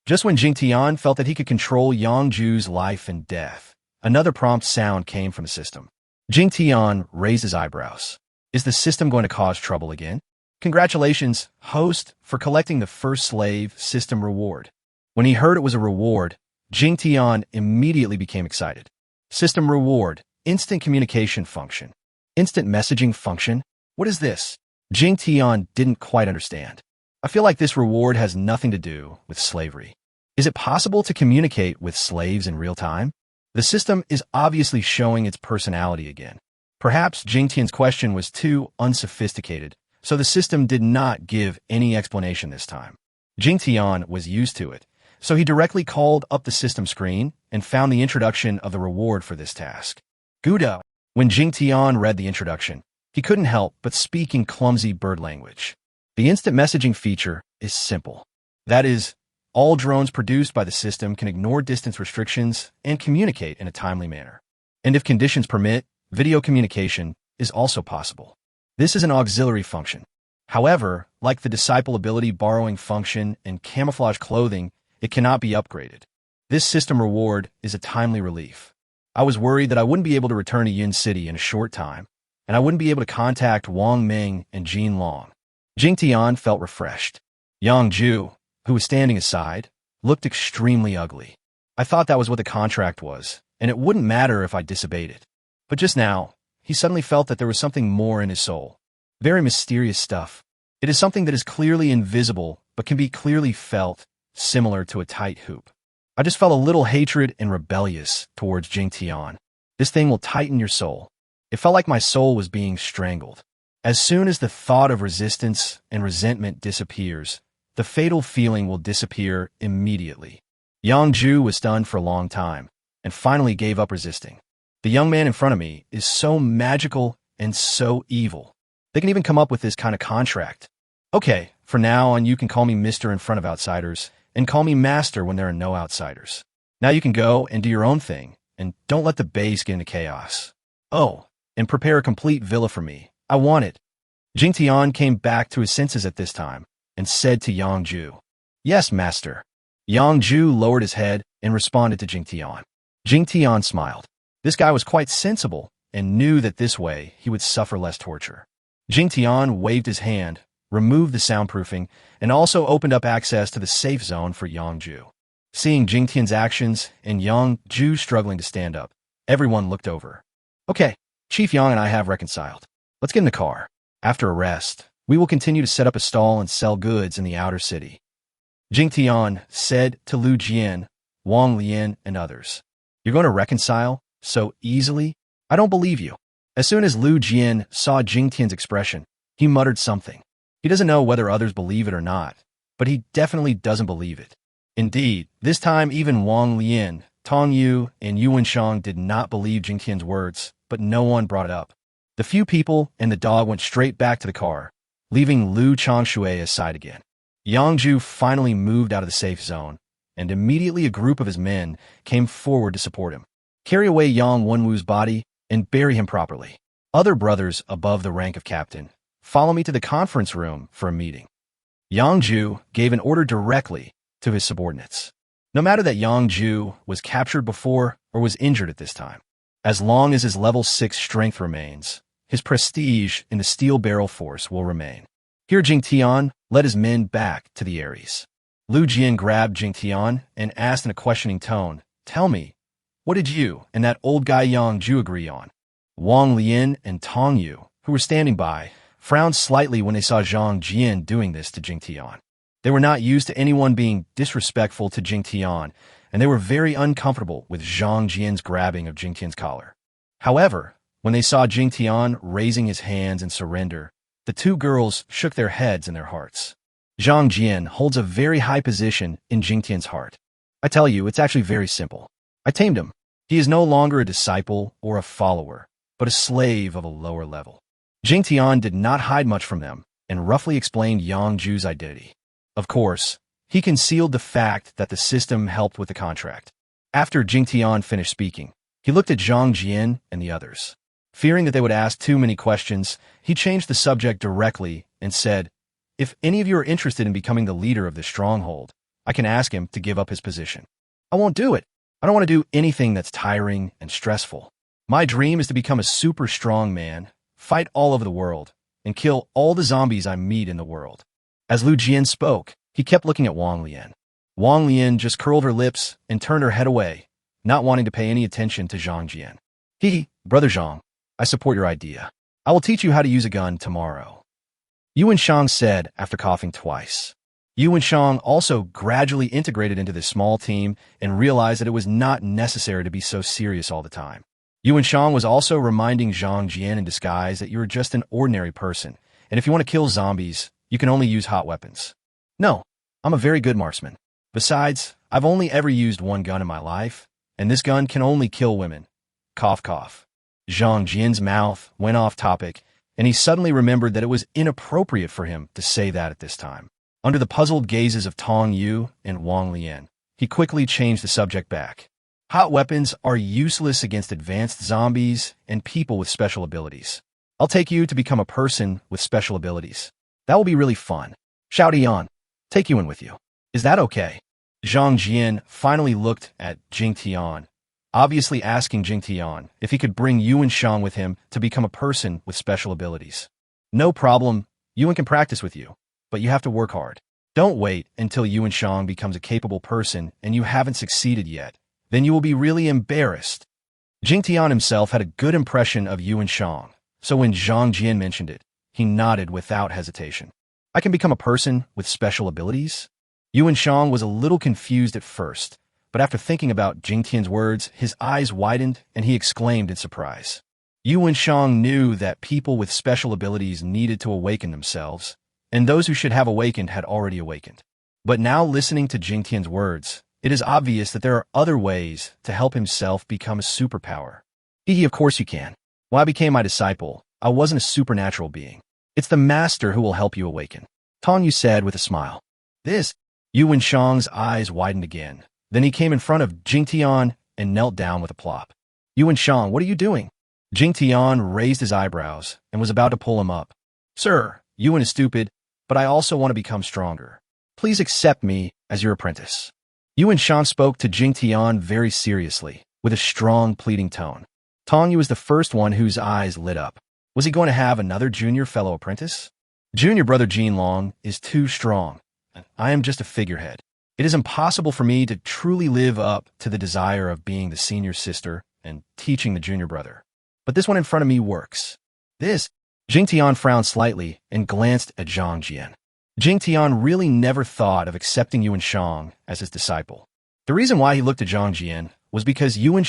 [SPEAKER 1] Just when Jingtian felt that he could control Yang Ju's life and death, another prompt sound came from the system. Jingtian raised his eyebrows. Is the system going to cause trouble again? Congratulations, host, for collecting the first slave system reward. When he heard it was a reward, Jingtian immediately became excited. System reward, instant communication function. Instant messaging function? What is this? Jingtian didn't quite understand. I feel like this reward has nothing to do with slavery. Is it possible to communicate with slaves in real time? The system is obviously showing its personality again. Perhaps Jingtian's question was too unsophisticated, so the system did not give any explanation this time. Jingtian was used to it, so he directly called up the system screen and found the introduction of the reward for this task. Gouda. When Jingtian read the introduction, he couldn't help but speak in clumsy bird language. The instant messaging feature is simple. That is, all drones produced by the system can ignore distance restrictions and communicate in a timely manner. And if conditions permit, video communication is also possible. This is an auxiliary function. However, like the disciple ability borrowing function and camouflage clothing, it cannot be upgraded. This system reward is a timely relief. I was worried that I wouldn't be able to return to Yin City in a short time, and I wouldn't be able to contact Wong, Ming, and Jin Long. Jingtian felt refreshed. Yang Ju, who was standing aside, looked extremely ugly. I thought that was what the contract was, and it wouldn't matter if I disobeyed it. But just now, he suddenly felt that there was something more in his soul. Very mysterious stuff. It is something that is clearly invisible, but can be clearly felt, similar to a tight hoop. I just felt a little hatred and rebellious towards Jingtian. This thing will tighten your soul. It felt like my soul was being strangled. As soon as the thought of resistance and resentment disappears, the fatal feeling will disappear immediately. Yang Ju was stunned for a long time, and finally gave up resisting. The young man in front of me is so magical and so evil. They can even come up with this kind of contract. Okay, from now on you can call me Mr. in front of outsiders, and call me Master when there are no outsiders. Now you can go and do your own thing, and don't let the base get into chaos. Oh, and prepare a complete villa for me. I want it. Jingtian came back to his senses at this time, and said to Yang Ju, "Yes, Master." Yang Ju lowered his head and responded to Jingtian. Jingtian smiled. This guy was quite sensible and knew that this way he would suffer less torture. Jingtian waved his hand, removed the soundproofing, and also opened up access to the safe zone for Yang Ju. Seeing Jingtian's actions and Yang Ju struggling to stand up, everyone looked over. Okay, Chief Yang and I have reconciled. Let's get in the car. After a rest, we will continue to set up a stall and sell goods in the outer city. Jingtian said to Lu Jian, Wong, Leian, and others. You're going to reconcile so easily? I don't believe you. As soon as Lu Jian saw Jingtian's expression, he muttered something. He doesn't know whether others believe it or not, but he definitely doesn't believe it. Indeed, this time even Wong, Leian, Tong Yu, and Yuan did not believe Jingtian's words, but no one brought it up. The few people and the dog went straight back to the car, leaving Lu Changshui aside again. Yangju finally moved out of the safe zone, and immediately a group of his men came forward to support him. Carry away Yang Wenwu's body and bury him properly. Other brothers above the rank of captain, follow me to the conference room for a meeting. Yangju gave an order directly to his subordinates. No matter that Yangju was captured before or was injured at this time, as long as his level 6 strength remains, his prestige in the Steel Barrel Force will remain. Here Jingtian led his men back to the Aries. Lu Jian grabbed Jingtian and asked in a questioning tone, "Tell me, what did you and that old guy Yangju agree on?" Wong, Leian, and Tong Yu, who were standing by, frowned slightly when they saw Zhang Jian doing this to Jingtian. They were not used to anyone being disrespectful to Jingtian, and they were very uncomfortable with Zhang Jian's grabbing of Jingtian's collar. However, when they saw Jingtian raising his hands in surrender, the two girls shook their heads in their hearts. Zhang Jian holds a very high position in Jingtian's heart. I tell you, it's actually very simple. I tamed him. He is no longer a disciple or a follower, but a slave of a lower level. Jingtian did not hide much from them and roughly explained Yangju's identity. Of course, he concealed the fact that the system helped with the contract. After Jingtian finished speaking, he looked at Zhang Jian and the others. Fearing that they would ask too many questions, he changed the subject directly and said, "If any of you are interested in becoming the leader of this stronghold, I can ask him to give up his position." "I won't do it. I don't want to do anything that's tiring and stressful. My dream is to become a super strong man, fight all over the world, and kill all the zombies I meet in the world." As Lu Jian spoke, he kept looking at Wong Leian. Wong Leian just curled her lips and turned her head away, not wanting to pay any attention to Zhang Jian. Brother Zhang, I support your idea. I will teach you how to use a gun tomorrow," Yuan said after coughing twice. Yuan also gradually integrated into this small team and realized that it was not necessary to be so serious all the time. Yuan was also reminding Zhang Jian in disguise that you are just an ordinary person, and if you want to kill zombies, you can only use hot weapons. "No, I'm a very good marksman. Besides, I've only ever used one gun in my life, and this gun can only kill women." Cough, cough. Zhang Jian's mouth went off topic, and he suddenly remembered that it was inappropriate for him to say that at this time. Under the puzzled gazes of Tong Yu and Wong Leian, he quickly changed the subject back. "Hot weapons are useless against advanced zombies and people with special abilities. I'll take you to become a person with special abilities. That will be really fun. Shouty on. Take Yuan with you. Is that okay?" Zhang Jian finally looked at Jingtian, obviously asking Jingtian if he could bring Yuan with him to become a person with special abilities. "No problem. Yuan can practice with you, but you have to work hard. Don't wait until Yuan becomes a capable person and you haven't succeeded yet. Then you will be really embarrassed." Jingtian himself had a good impression of Yuan, so when Zhang Jian mentioned it, he nodded without hesitation. "I can become a person with special abilities?" Yuan was a little confused at first, but after thinking about Jingtian's words, his eyes widened and he exclaimed in surprise. Yuan knew that people with special abilities needed to awaken themselves, and those who should have awakened had already awakened. But now listening to Jingtian's words, it is obvious that there are other ways to help himself become a superpower. Of course you can. When I became my disciple, I wasn't a supernatural being. It's the master who will help you awaken," Tong Yu said with a smile. This, Yuan's eyes widened again. Then he came in front of Jingtian and knelt down with a plop. "Yuan, what are you doing?" Jingtian raised his eyebrows and was about to pull him up. "Sir, Yuan is stupid, but I also want to become stronger. Please accept me as your apprentice." Yuan spoke to Jingtian very seriously, with a strong, pleading tone. Tong Yu was the first one whose eyes lit up. Was he going to have another junior fellow apprentice? "Junior brother Jinlong is too strong. I am just a figurehead. It is impossible for me to truly live up to the desire of being the senior sister and teaching the junior brother. But this one in front of me works." This, Jingtian frowned slightly and glanced at Zhang Jian. Jingtian really never thought of accepting Yuan as his disciple. The reason why he looked at Zhang Jian was because Yuan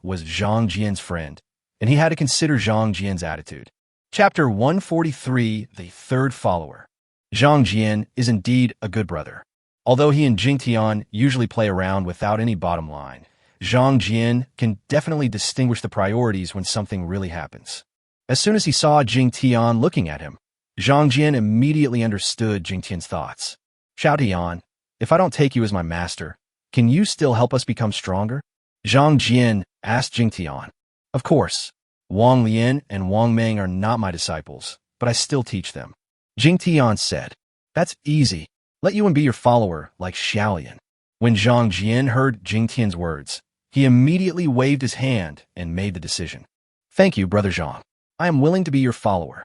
[SPEAKER 1] was Zhang Jian's friend, and he had to consider Zhang Jian's attitude. Chapter 143, The Third Follower. Jingtian is indeed a good brother. Although he and Jingtian usually play around without any bottom line, Jingtian can definitely distinguish the priorities when something really happens. As soon as he saw Jingtian looking at him, Jingtian immediately understood Jingtian's thoughts. Xiaotian, if I don't take you as my master, can you still help us become stronger? Jingtian asked Jingtian. Of course. Wang Leian and Wang Ming are not my disciples, but I still teach them. Jingtian said. That's easy. Let Yuan be your follower, like Xiaolian. When Jingtian heard Jingtian's words, he immediately waved his hand and made the decision. Thank you, Brother Zhang. I am willing to be your follower.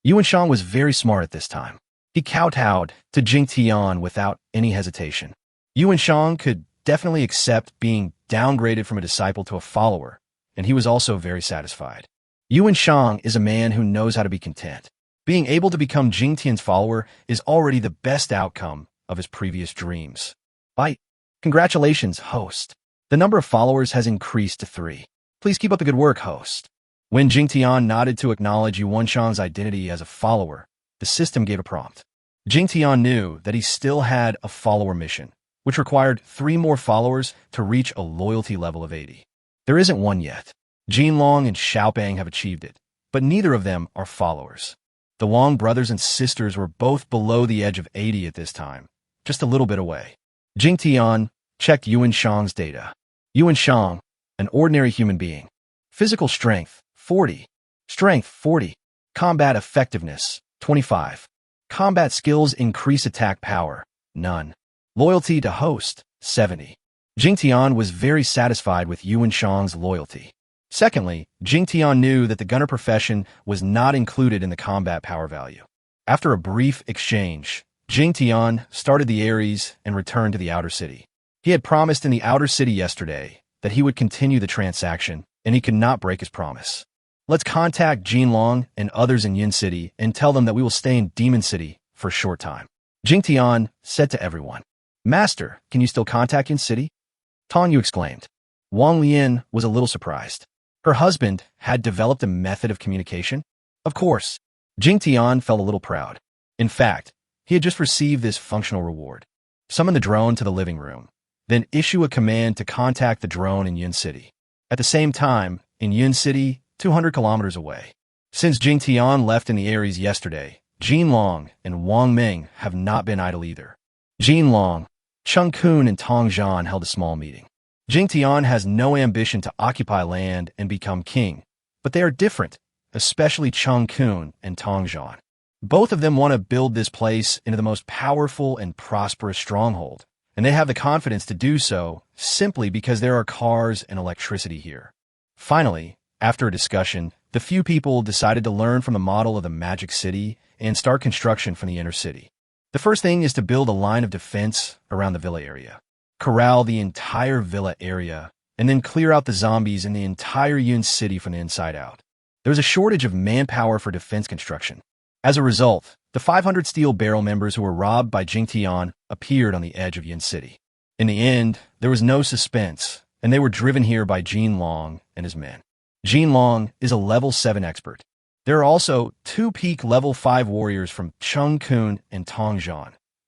[SPEAKER 1] Yuan Shang was very smart at this time. He kowtowed to Jingtian without any hesitation. Yuan Shang could definitely accept being downgraded from a disciple to a follower, and he was also very satisfied. Yuan Shang is a man who knows how to be content. Being able to become Jingtian's follower is already the best outcome of his previous dreams. Congratulations, host. The number of followers has increased to 3. Please keep up the good work, host. When Jingtian nodded to acknowledge Yuan Shang's identity as a follower, the system gave a prompt. Jingtian knew that he still had a follower mission, which required 3 more followers to reach a loyalty level of 80. There isn't one yet. Jinlong and Xiaobang have achieved it, but neither of them are followers. The Wong brothers and sisters were both below the edge of 80 at this time, just a little bit away. Jingtian checked Yuan Shang's data. Yuan Shang, an ordinary human being. Physical strength, 40. Strength, 40. Combat effectiveness, 25. Combat skills increase attack power, none. Loyalty to host, 70. Jingtian was very satisfied with Yuan Shang's loyalty. Secondly, Jingtian knew that the gunner profession was not included in the combat power value. After a brief exchange, Jingtian started the Aries and returned to the outer city. He had promised in the outer city yesterday that he would continue the transaction, and he could not break his promise. Let's contact Jinlong and others in Yin City and tell them that we will stay in Demon City for a short time. Jingtian said to everyone, Master, can you still contact Yin City? Tong Yu exclaimed. Wang Leian was a little surprised. Her husband had developed a method of communication? Of course. Jingtian felt a little proud. In fact, he had just received this functional reward. Summon the drone to the living room, then issue a command to contact the drone in Yin City. At the same time, in Yin City, 200 kilometers away. Since Jingtian left in the Aries yesterday, Jinlong and Wang Ming have not been idle either. Jinlong, Chungkun and Tong Yu held a small meeting. Jingtian has no ambition to occupy land and become king, but they are different, especially Chungkun and Tong Yu. Both of them want to build this place into the most powerful and prosperous stronghold, and they have the confidence to do so simply because there are cars and electricity here. Finally, after a discussion, the few people decided to learn from the model of the Magic City and start construction from the inner city. The first thing is to build a line of defense around the villa area. Corral the entire villa area, and then clear out the zombies in the entire Yun City from the inside out. There's a shortage of manpower for defense construction. As a result, the 500 steel barrel members who were robbed by Jingtian appeared on the edge of Yin City. In the end, there was no suspense, and they were driven here by Jinlong and his men. Jinlong is a level 7 expert. There are also 2 peak level 5 warriors from Chungkun and Tong Yu.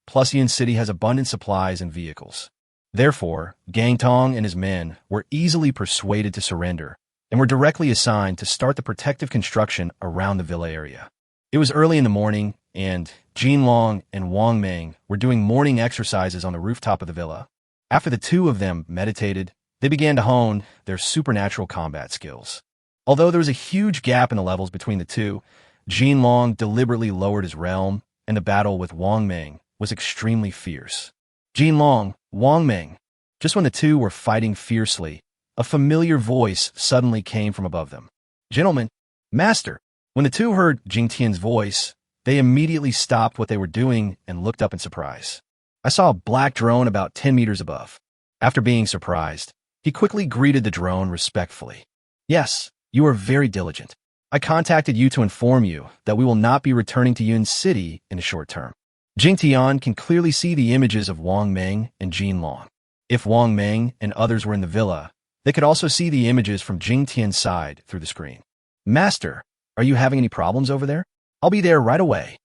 [SPEAKER 1] Plus Yin City has abundant supplies and vehicles. Therefore, Gang Tong and his men were easily persuaded to surrender and were directly assigned to start the protective construction around the villa area. It was early in the morning, and Jinlong and Wang Ming were doing morning exercises on the rooftop of the villa. After the 2 of them meditated, they began to hone their supernatural combat skills. Although there was a huge gap in the levels between the 2, Jinlong deliberately lowered his realm, and the battle with Wang Ming was extremely fierce. Jinlong, Wang Ming. Just when the 2 were fighting fiercely, a familiar voice suddenly came from above them. Gentlemen, Master. When the 2 heard Jingtian's voice, they immediately stopped what they were doing and looked up in surprise. I saw a black drone about 10 meters above. After being surprised, he quickly greeted the drone respectfully. Yes, you are very diligent. I contacted you to inform you that we will not be returning to Yun City in a short term. Jingtian can clearly see the images of Wang Ming and Jinlong. If Wang Ming and others were in the villa, they could also see the images from Jingtian's side through the screen. Master, are you having any problems over there? I'll be there right away.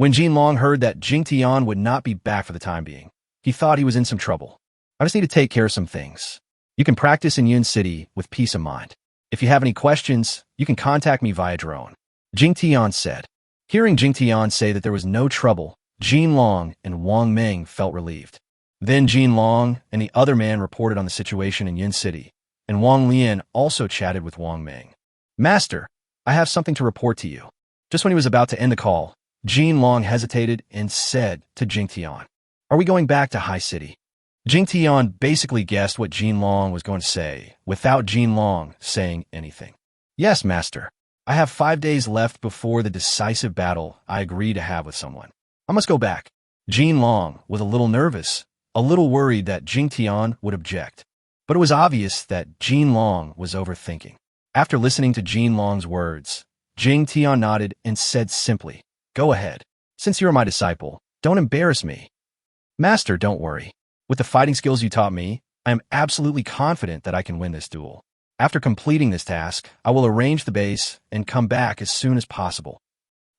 [SPEAKER 1] When Jinlong heard that Jingtian would not be back for the time being, he thought he was in some trouble. I just need to take care of some things. You can practice in Yuan City with peace of mind. If you have any questions, you can contact me via drone. Jingtian said. Hearing Jingtian say that there was no trouble, Jinlong and Wong Ming felt relieved. Then Jinlong and the other man reported on the situation in Yuan City, and Wang Leian also chatted with Wong Ming. Master, I have something to report to you. Just when he was about to end the call, Jinlong hesitated and said to Jingtian, Are we going back to High City? Jingtian basically guessed what Jinlong was going to say, without Jinlong saying anything. Yes, Master. I have 5 days left before the decisive battle I agree to have with someone. I must go back. Jinlong was a little nervous, a little worried that Jingtian would object. But it was obvious that Jinlong was overthinking. After listening to Jinlong's words, Jingtian nodded and said simply, Go ahead. Since you're my disciple, don't embarrass me. Master, don't worry. With the fighting skills you taught me, I am absolutely confident that I can win this duel. After completing this task, I will arrange the base and come back as soon as possible.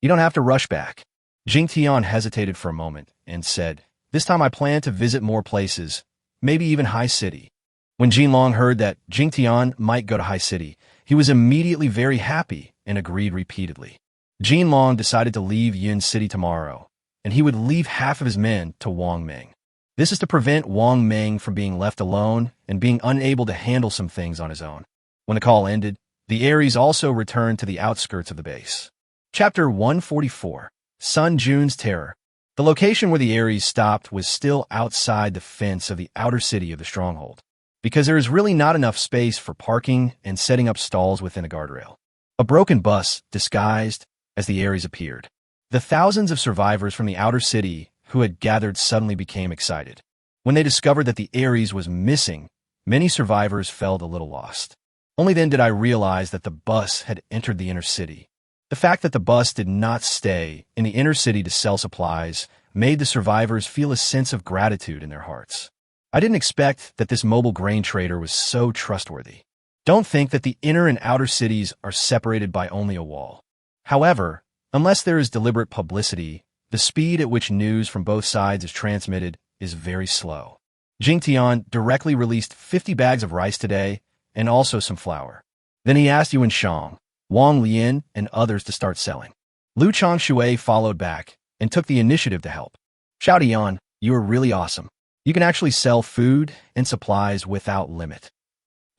[SPEAKER 1] You don't have to rush back. Jingtian hesitated for a moment and said, This time I plan to visit more places, maybe even High City. When Jinlong heard that Jingtian might go to High City, he was immediately very happy and agreed repeatedly. Jinlong decided to leave Yuan City tomorrow, and he would leave half of his men to Wong Ming. This is to prevent Wong Ming from being left alone and being unable to handle some things on his own. When the call ended, the Aries also returned to the outskirts of the base. Chapter 144, Sun Jun's Terror. The location where the Aries stopped was still outside the fence of the outer city of the stronghold, because there is really not enough space for parking and setting up stalls within a guardrail. A broken bus disguised as the Aries appeared. The thousands of survivors from the outer city who had gathered suddenly became excited. When they discovered that the Aries was missing, many survivors felt a little lost. Only then did I realize that the bus had entered the inner city. The fact that the bus did not stay in the inner city to sell supplies made the survivors feel a sense of gratitude in their hearts. I didn't expect that this mobile grain trader was so trustworthy. Don't think that the inner and outer cities are separated by only a wall. However, unless there is deliberate publicity, the speed at which news from both sides is transmitted is very slow. Jingtian directly released 50 bags of rice today and also some flour. Then he asked Yuan Shang, Wang Leian, and others to start selling. Lu Changshui followed back and took the initiative to help. Xiao Dian, you are really awesome. You can actually sell food and supplies without limit.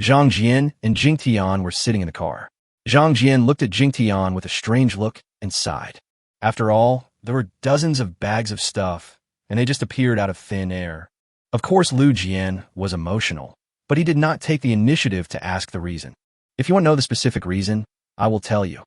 [SPEAKER 1] Zhang Jian and Jingtian were sitting in the car. Zhang Jian looked at Jingtian with a strange look and sighed. After all, there were dozens of bags of stuff, and they just appeared out of thin air. Of course, Lu Jian was emotional, but he did not take the initiative to ask the reason. If you want to know the specific reason, I will tell you.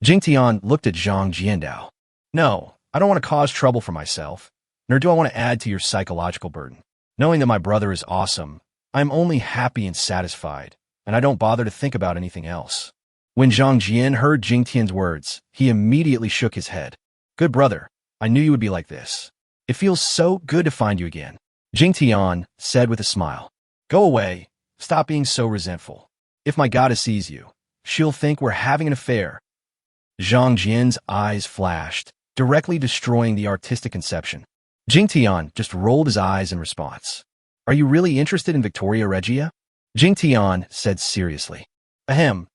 [SPEAKER 1] Jingtian looked at Zhang Jiandao. No, I don't want to cause trouble for myself, nor do I want to add to your psychological burden. Knowing that my brother is awesome, I am only happy and satisfied, and I don't bother to think about anything else. When Zhang Jian heard Jingtian's words, he immediately shook his head. Good brother, I knew you would be like this. It feels so good to find you again. Jingtian said with a smile. Go away. Stop being so resentful. If my goddess sees you, she'll think we're having an affair. Zhang Jian's eyes flashed, directly destroying the artistic conception. Jingtian just rolled his eyes in response. Are you really interested in Victoria Regia? Jingtian said seriously. Ahem.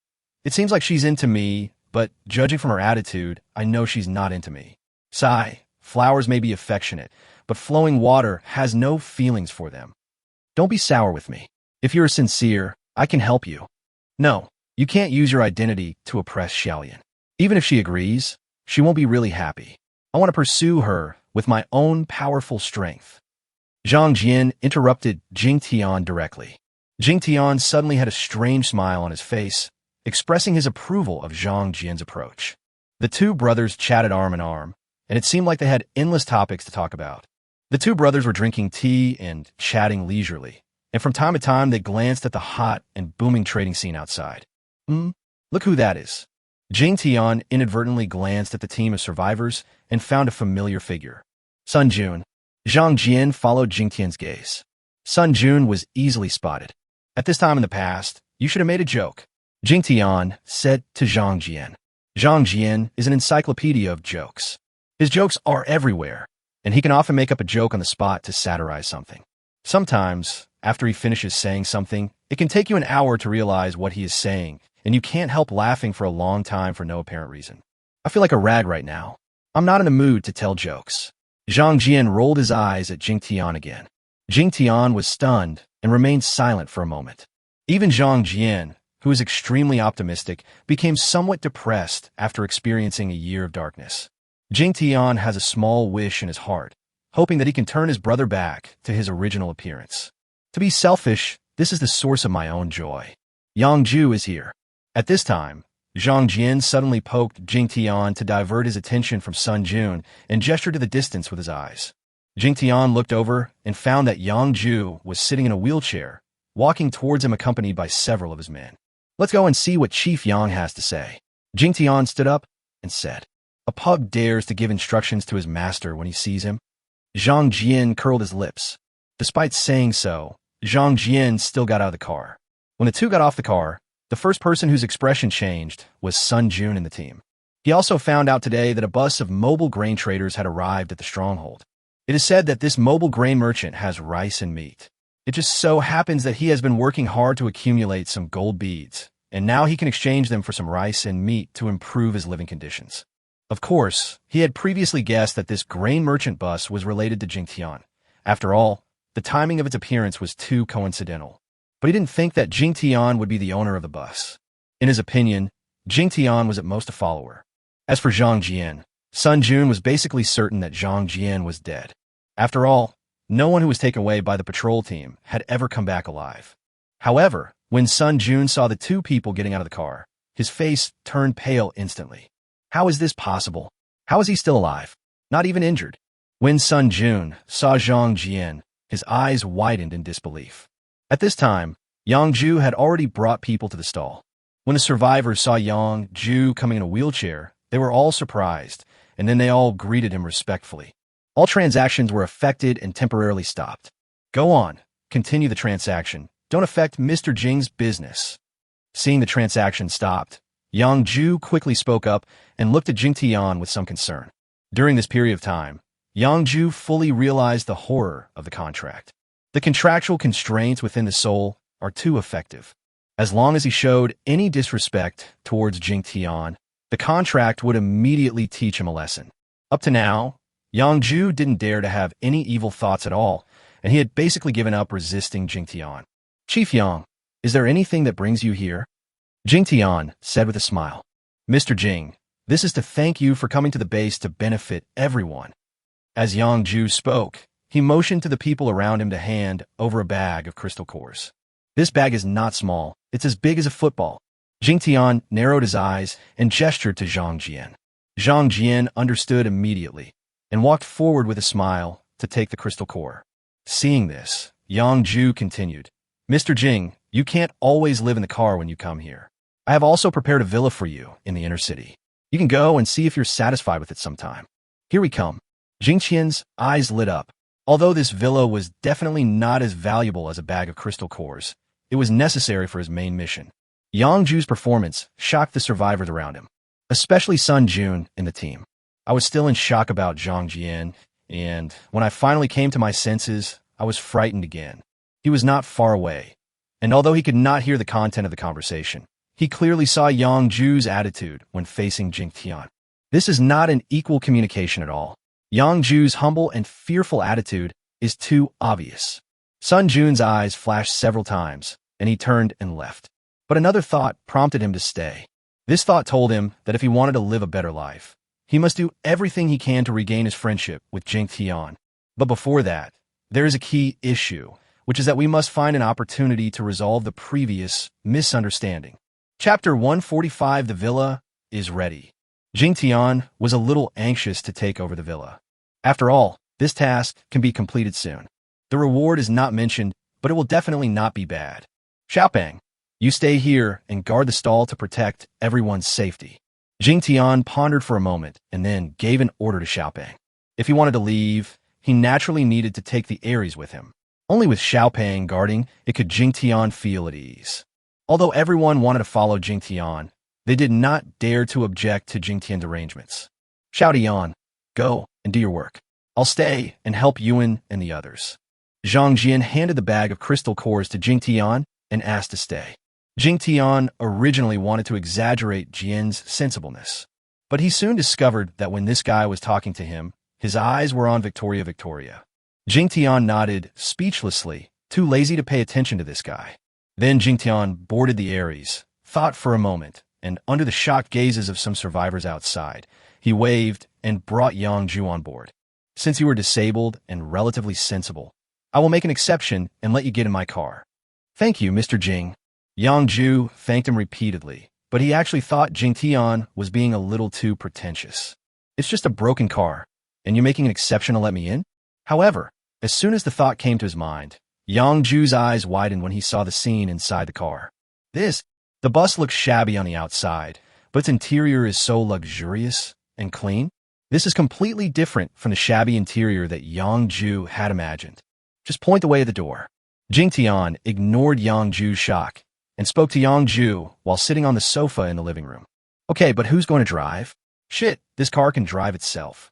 [SPEAKER 1] It seems like she's into me, but judging from her attitude, I know she's not into me. Sigh, flowers may be affectionate, but flowing water has no feelings for them. Don't be sour with me. If you're sincere, I can help you. No, you can't use your identity to oppress Xiaolian. Even if she agrees, she won't be really happy. I want to pursue her with my own powerful strength. Zhang Jian interrupted Jingtian directly. Jingtian suddenly had a strange smile on his face, expressing his approval of Zhang Jian's approach. The two brothers chatted arm in arm, and it seemed like they had endless topics to talk about. The two brothers were drinking tea and chatting leisurely, and from time to time they glanced at the hot and booming trading scene outside. Look who that is. Jingtian inadvertently glanced at the team of survivors and found a familiar figure. Sun Jun. Zhang Jian followed Jingtian's gaze. Sun Jun was easily spotted. At this time in the past, you should have made a joke. Jingtian said to Zhang Jian. Zhang Jian is an encyclopedia of jokes. His jokes are everywhere, and he can often make up a joke on the spot to satirize something. Sometimes, after he finishes saying something, it can take you an hour to realize what he is saying, and you can't help laughing for a long time for no apparent reason. I feel like a rag right now. I'm not in the mood to tell jokes. Jingtian rolled his eyes at Jingtian again. Jingtian was stunned and remained silent for a moment. Even Jingtian, who is extremely optimistic, became somewhat depressed after experiencing a year of darkness. Jingtian has a small wish in his heart, hoping that he can turn his brother back to his original appearance. To be selfish, this is the source of my own joy. Yangju is here. At this time, Zhang Jian suddenly poked Jingtian to divert his attention from Sun Jun and gestured to the distance with his eyes. Jingtian looked over and found that Yangju was sitting in a wheelchair, walking towards him accompanied by several of his men. Let's go and see what Chief Yang has to say. Jingtian stood up and said, "A pug dares to give instructions to his master when he sees him?" Zhang Jian curled his lips. Despite saying so, Zhang Jian still got out of the car. When the two got off the car, the first person whose expression changed was Sun Jun in the team. He also found out today that a bus of mobile grain traders had arrived at the stronghold. It is said that this mobile grain merchant has rice and meat. It just so happens that he has been working hard to accumulate some gold beads, and now he can exchange them for some rice and meat to improve his living conditions. Of course, he had previously guessed that this grain merchant bus was related to Jingtian. After all, the timing of its appearance was too coincidental. But he didn't think that Jingtian would be the owner of the bus. In his opinion, Jingtian was at most a follower. As for Zhang Jian, Sun Jun was basically certain that Zhang Jian was dead. After all, no one who was taken away by the patrol team had ever come back alive. However, when Sun Jun saw the two people getting out of the car, his face turned pale instantly. How is this possible? How is he still alive? Not even injured. When Sun Jun saw Zhang Jian, his eyes widened in disbelief. At this time, Yangju had already brought people to the stall. When the survivors saw Yangju coming in a wheelchair, they were all surprised, and then they all greeted him respectfully. All transactions were affected and temporarily stopped. Go on, continue the transaction. Don't affect Mr. Jing's business. Seeing the transaction stopped, Yangju quickly spoke up and looked at Jingtian with some concern. During this period of time, Yangju fully realized the horror of the contract. The contractual constraints within the soul are too effective. As long as he showed any disrespect towards Jingtian, the contract would immediately teach him a lesson. Up to now, Yangju didn't dare to have any evil thoughts at all, and he had basically given up resisting Jingtian. Chief Yang, is there anything that brings you here? Jingtian said with a smile. Mr. Jing, this is to thank you for coming to the base to benefit everyone. As Yangju spoke, he motioned to the people around him to hand over a bag of crystal cores. This bag is not small, it's as big as a football. Jingtian narrowed his eyes and gestured to Zhang Jian. Zhang Jian understood immediately and walked forward with a smile to take the crystal core. Seeing this, Yangju continued, Mr. Jing, you can't always live in the car when you come here. I have also prepared a villa for you in the inner city. You can go and see if you're satisfied with it sometime. Here we come. Jingtian's eyes lit up. Although this villa was definitely not as valuable as a bag of crystal cores, it was necessary for his main mission. Yangju's performance shocked the survivors around him, especially Sun Jun in the team. I was still in shock about Zhang Jian, and when I finally came to my senses, I was frightened again. He was not far away, and although he could not hear the content of the conversation, he clearly saw Yangju's attitude when facing Jingtian. This is not an equal communication at all. Yangju's humble and fearful attitude is too obvious. Sun Jun's eyes flashed several times, and he turned and left. But another thought prompted him to stay. This thought told him that if he wanted to live a better life, he must do everything he can to regain his friendship with Jingtian. But before that, there is a key issue, which is that we must find an opportunity to resolve the previous misunderstanding. Chapter 145, The Villa, is ready. Jingtian was a little anxious to take over the villa. After all, this task can be completed soon. The reward is not mentioned, but it will definitely not be bad. Xiaopeng, you stay here and guard the stall to protect everyone's safety. Jingtian pondered for a moment and then gave an order to Xiaopeng. If he wanted to leave, he naturally needed to take the Aries with him. Only with Xiaopeng guarding, it could Jingtian feel at ease. Although everyone wanted to follow Jingtian, they did not dare to object to Jingtian's arrangements. Xiaotian, Go and do your work. I'll stay and help Yuan and the others. Jingtian handed the bag of crystal cores to Jingtian and asked to stay. Jingtian originally wanted to exaggerate Jian's sensibleness, but he soon discovered that when this guy was talking to him, his eyes were on Victoria. Jingtian nodded speechlessly, too lazy to pay attention to this guy. Then Jingtian boarded the Aries, thought for a moment, and under the shocked gazes of some survivors outside, he waved and brought Ju on board. Since you were disabled and relatively sensible, I will make an exception and let you get in my car. Thank you, Mr. Jing. Ju thanked him repeatedly, but he actually thought Jingtian was being a little too pretentious. It's just a broken car, and you're making an exception to let me in? However, as soon as the thought came to his mind, Ju's eyes widened when he saw the scene inside the car. The bus looks shabby on the outside, but its interior is so luxurious and clean. This is completely different from the shabby interior that Ju had imagined. Just point the way at the door. Jingtian ignored Ju's shock and spoke to Ju while sitting on the sofa in the living room. Okay, but who's going to drive? Shit, this car can drive itself.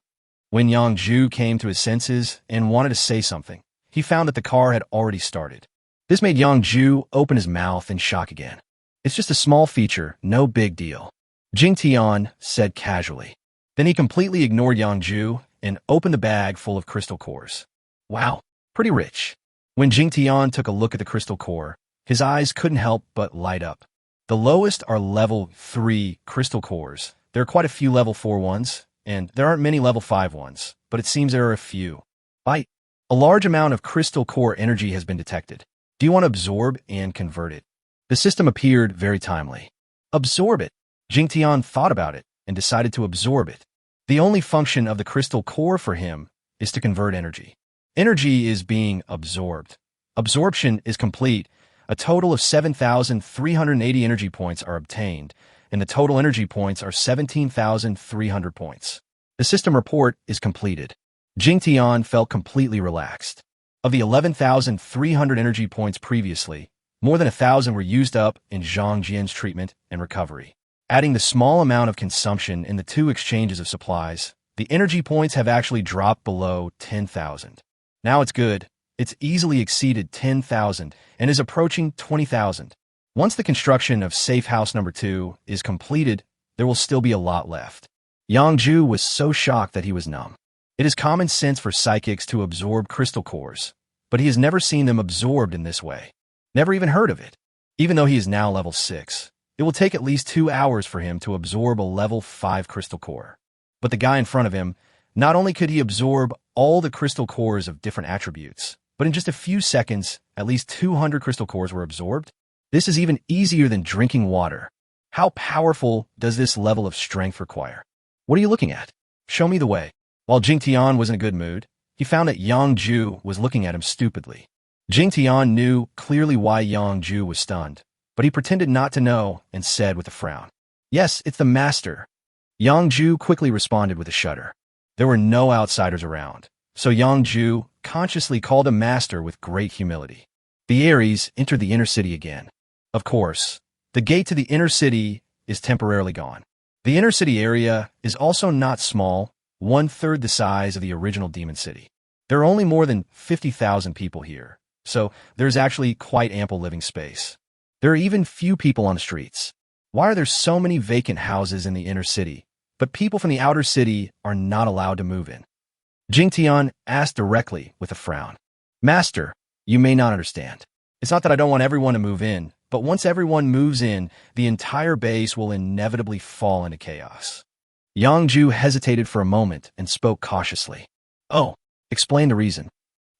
[SPEAKER 1] When Ju came to his senses and wanted to say something, he found that the car had already started. This made Ju open his mouth in shock again. It's just a small feature, no big deal. Jingtian said casually. Then he completely ignored Ju and opened the bag full of crystal cores. Wow, pretty rich. When Jingtian took a look at the crystal core, his eyes couldn't help but light up. The lowest are level 3 crystal cores. There are quite a few level 4 ones, and there aren't many level 5 ones, but it seems there are a few. A large amount of crystal core energy has been detected. Do you want to absorb and convert it? The system appeared very timely. Absorb it. Jingtian thought about it and decided to absorb it. The only function of the crystal core for him is to convert energy. Energy is being absorbed. Absorption is complete. A total of 7,380 energy points are obtained, and the total energy points are 17,300 points. The system report is completed. Jingtian felt completely relaxed. Of the 11,300 energy points previously, more than 1,000 were used up in Zhang Jian's treatment and recovery. Adding the small amount of consumption in the 2 exchanges of supplies, the energy points have actually dropped below 10,000. Now it's good. It's easily exceeded 10,000 and is approaching 20,000. Once the construction of safe house number 2 is completed, there will still be a lot left. Ju was so shocked that he was numb. It is common sense for psychics to absorb crystal cores, but he has never seen them absorbed in this way. Never even heard of it. Even though he is now level 6, it will take at least 2 hours for him to absorb a level 5 crystal core. But the guy in front of him, not only could he absorb all the crystal cores of different attributes, but in just a few seconds, at least 200 crystal cores were absorbed. This is even easier than drinking water. How powerful does this level of strength require? What are you looking at? Show me the way. While Jingtian was in a good mood, he found that Ju was looking at him stupidly. Jingtian knew clearly why Ju was stunned, but he pretended not to know and said with a frown, "Yes, it's the master." Ju quickly responded with a shudder. There were no outsiders around, so Ju consciously called him master with great humility. The Aries entered the inner city again. Of course, the gate to the inner city is temporarily gone. The inner city area is also not small, 1/3 the size of the original Demon City. There are only more than 50,000 people here, so there's actually quite ample living space. There are even few people on the streets. Why are there so many vacant houses in the inner city, but people from the outer city are not allowed to move in? Jingtian asked directly with a frown. Master, you may not understand. It's not that I don't want everyone to move in, but once everyone moves in, the entire base will inevitably fall into chaos. Ju hesitated for a moment and spoke cautiously. Oh, explain the reason.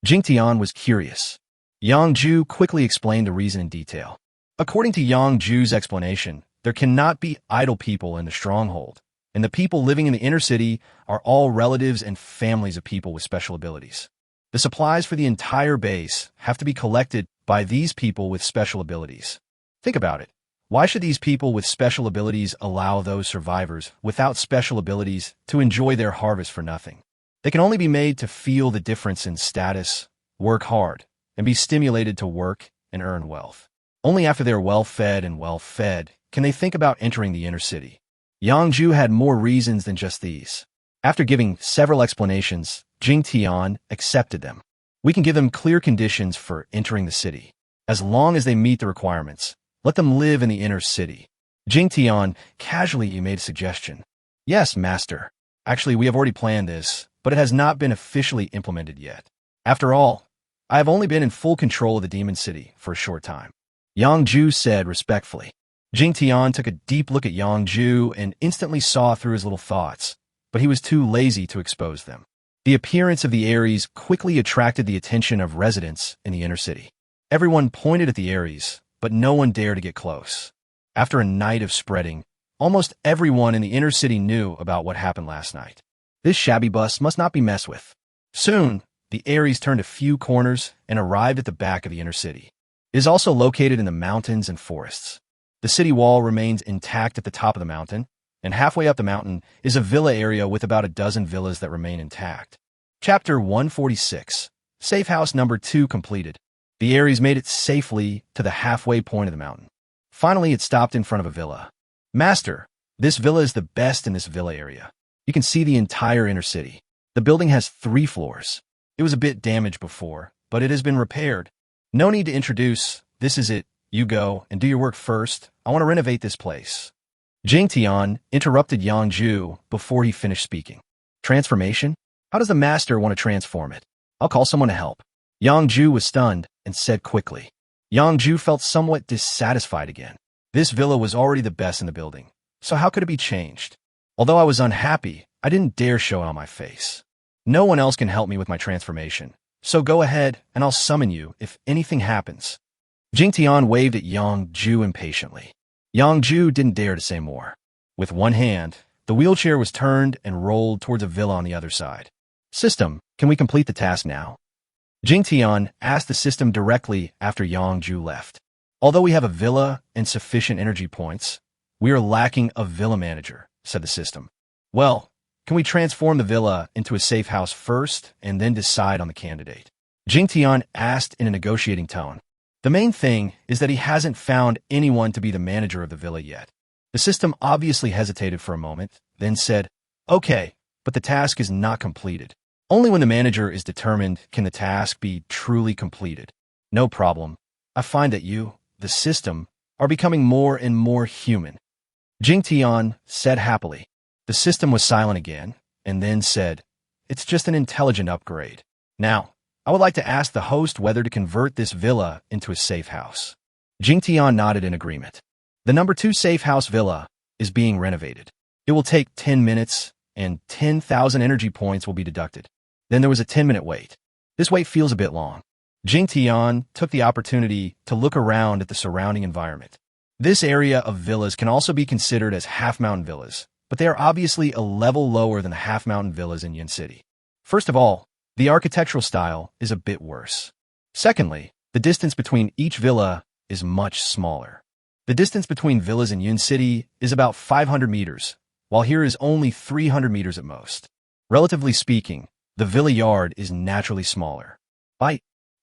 [SPEAKER 1] Jingtian was curious. Ju quickly explained the reason in detail. According to Ju's explanation, there cannot be idle people in the stronghold, and the people living in the inner city are all relatives and families of people with special abilities. The supplies for the entire base have to be collected by these people with special abilities. Think about it. Why should these people with special abilities allow those survivors without special abilities to enjoy their harvest for nothing? They can only be made to feel the difference in status, work hard, and be stimulated to work and earn wealth. Only after they're well-fed and well-fed can they think about entering the inner city. Ju had more reasons than just these. After giving several explanations, Jingtian accepted them. We can give them clear conditions for entering the city. As long as they meet the requirements, let them live in the inner city. Jingtian casually made a suggestion. Yes, master. Actually, we have already planned this, but it has not been officially implemented yet. After all, I have only been in full control of the demon city for a short time. Yang Ju said respectfully. Jingtian took a deep look at Yang Ju and instantly saw through his little thoughts, but he was too lazy to expose them. The appearance of the Aries quickly attracted the attention of residents in the inner city. Everyone pointed at the Aries, but no one dared to get close. After a night of spreading, almost everyone in the inner city knew about what happened last night. This shabby bus must not be messed with. Soon, the Aries turned a few corners and arrived at the back of the inner city. It is also located in the mountains and forests. The city wall remains intact at the top of the mountain, and halfway up the mountain is a villa area with about a dozen villas that remain intact. Chapter 146. Safe House Number 2 completed. The Aries made it safely to the halfway point of the mountain. Finally, it stopped in front of a villa. Master, this villa is the best in this villa area. You can see the entire inner city. The building has 3 floors. It was a bit damaged before, but it has been repaired. No need to introduce. This is it. You go and do your work first. I want to renovate this place. Jingtian interrupted Yang Ju before he finished speaking. Transformation? How does the master want to transform it? I'll call someone to help. Yang Ju was stunned and said quickly. Yang Ju felt somewhat dissatisfied again. This villa was already the best in the building, so how could it be changed? Although I was unhappy, I didn't dare show it on my face. No one else can help me with my transformation, so go ahead and I'll summon you if anything happens. Jingtian waved at Yang Ju impatiently. Yang Ju didn't dare to say more. With one hand, the wheelchair was turned and rolled towards a villa on the other side. System, can we complete the task now? Jingtian asked the system directly after Yang Ju left. Although we have a villa and sufficient energy points, we are lacking a villa manager, said the system. Well, can we transform the villa into a safe house first and then decide on the candidate? Jingtian asked in a negotiating tone. The main thing is that he hasn't found anyone to be the manager of the villa yet. The system obviously hesitated for a moment, then said, okay, but the task is not completed. Only when the manager is determined can the task be truly completed. No problem. I find that you, the system, are becoming more and more human. Jingtian said happily. The system was silent again, and then said, it's just an intelligent upgrade. Now, I would like to ask the host whether to convert this villa into a safe house. Jingtian nodded in agreement. The number 2 safe house villa is being renovated. It will take 10 minutes, and 10,000 energy points will be deducted. Then there was a 10-minute wait. This wait feels a bit long. Jingtian took the opportunity to look around at the surrounding environment. This area of villas can also be considered as half-mountain villas, but they are obviously a level lower than the half-mountain villas in Yuan City. First of all, the architectural style is a bit worse. Secondly, the distance between each villa is much smaller. The distance between villas in Yuan City is about 500 meters, while here is only 300 meters at most. Relatively speaking, the villa yard is naturally smaller.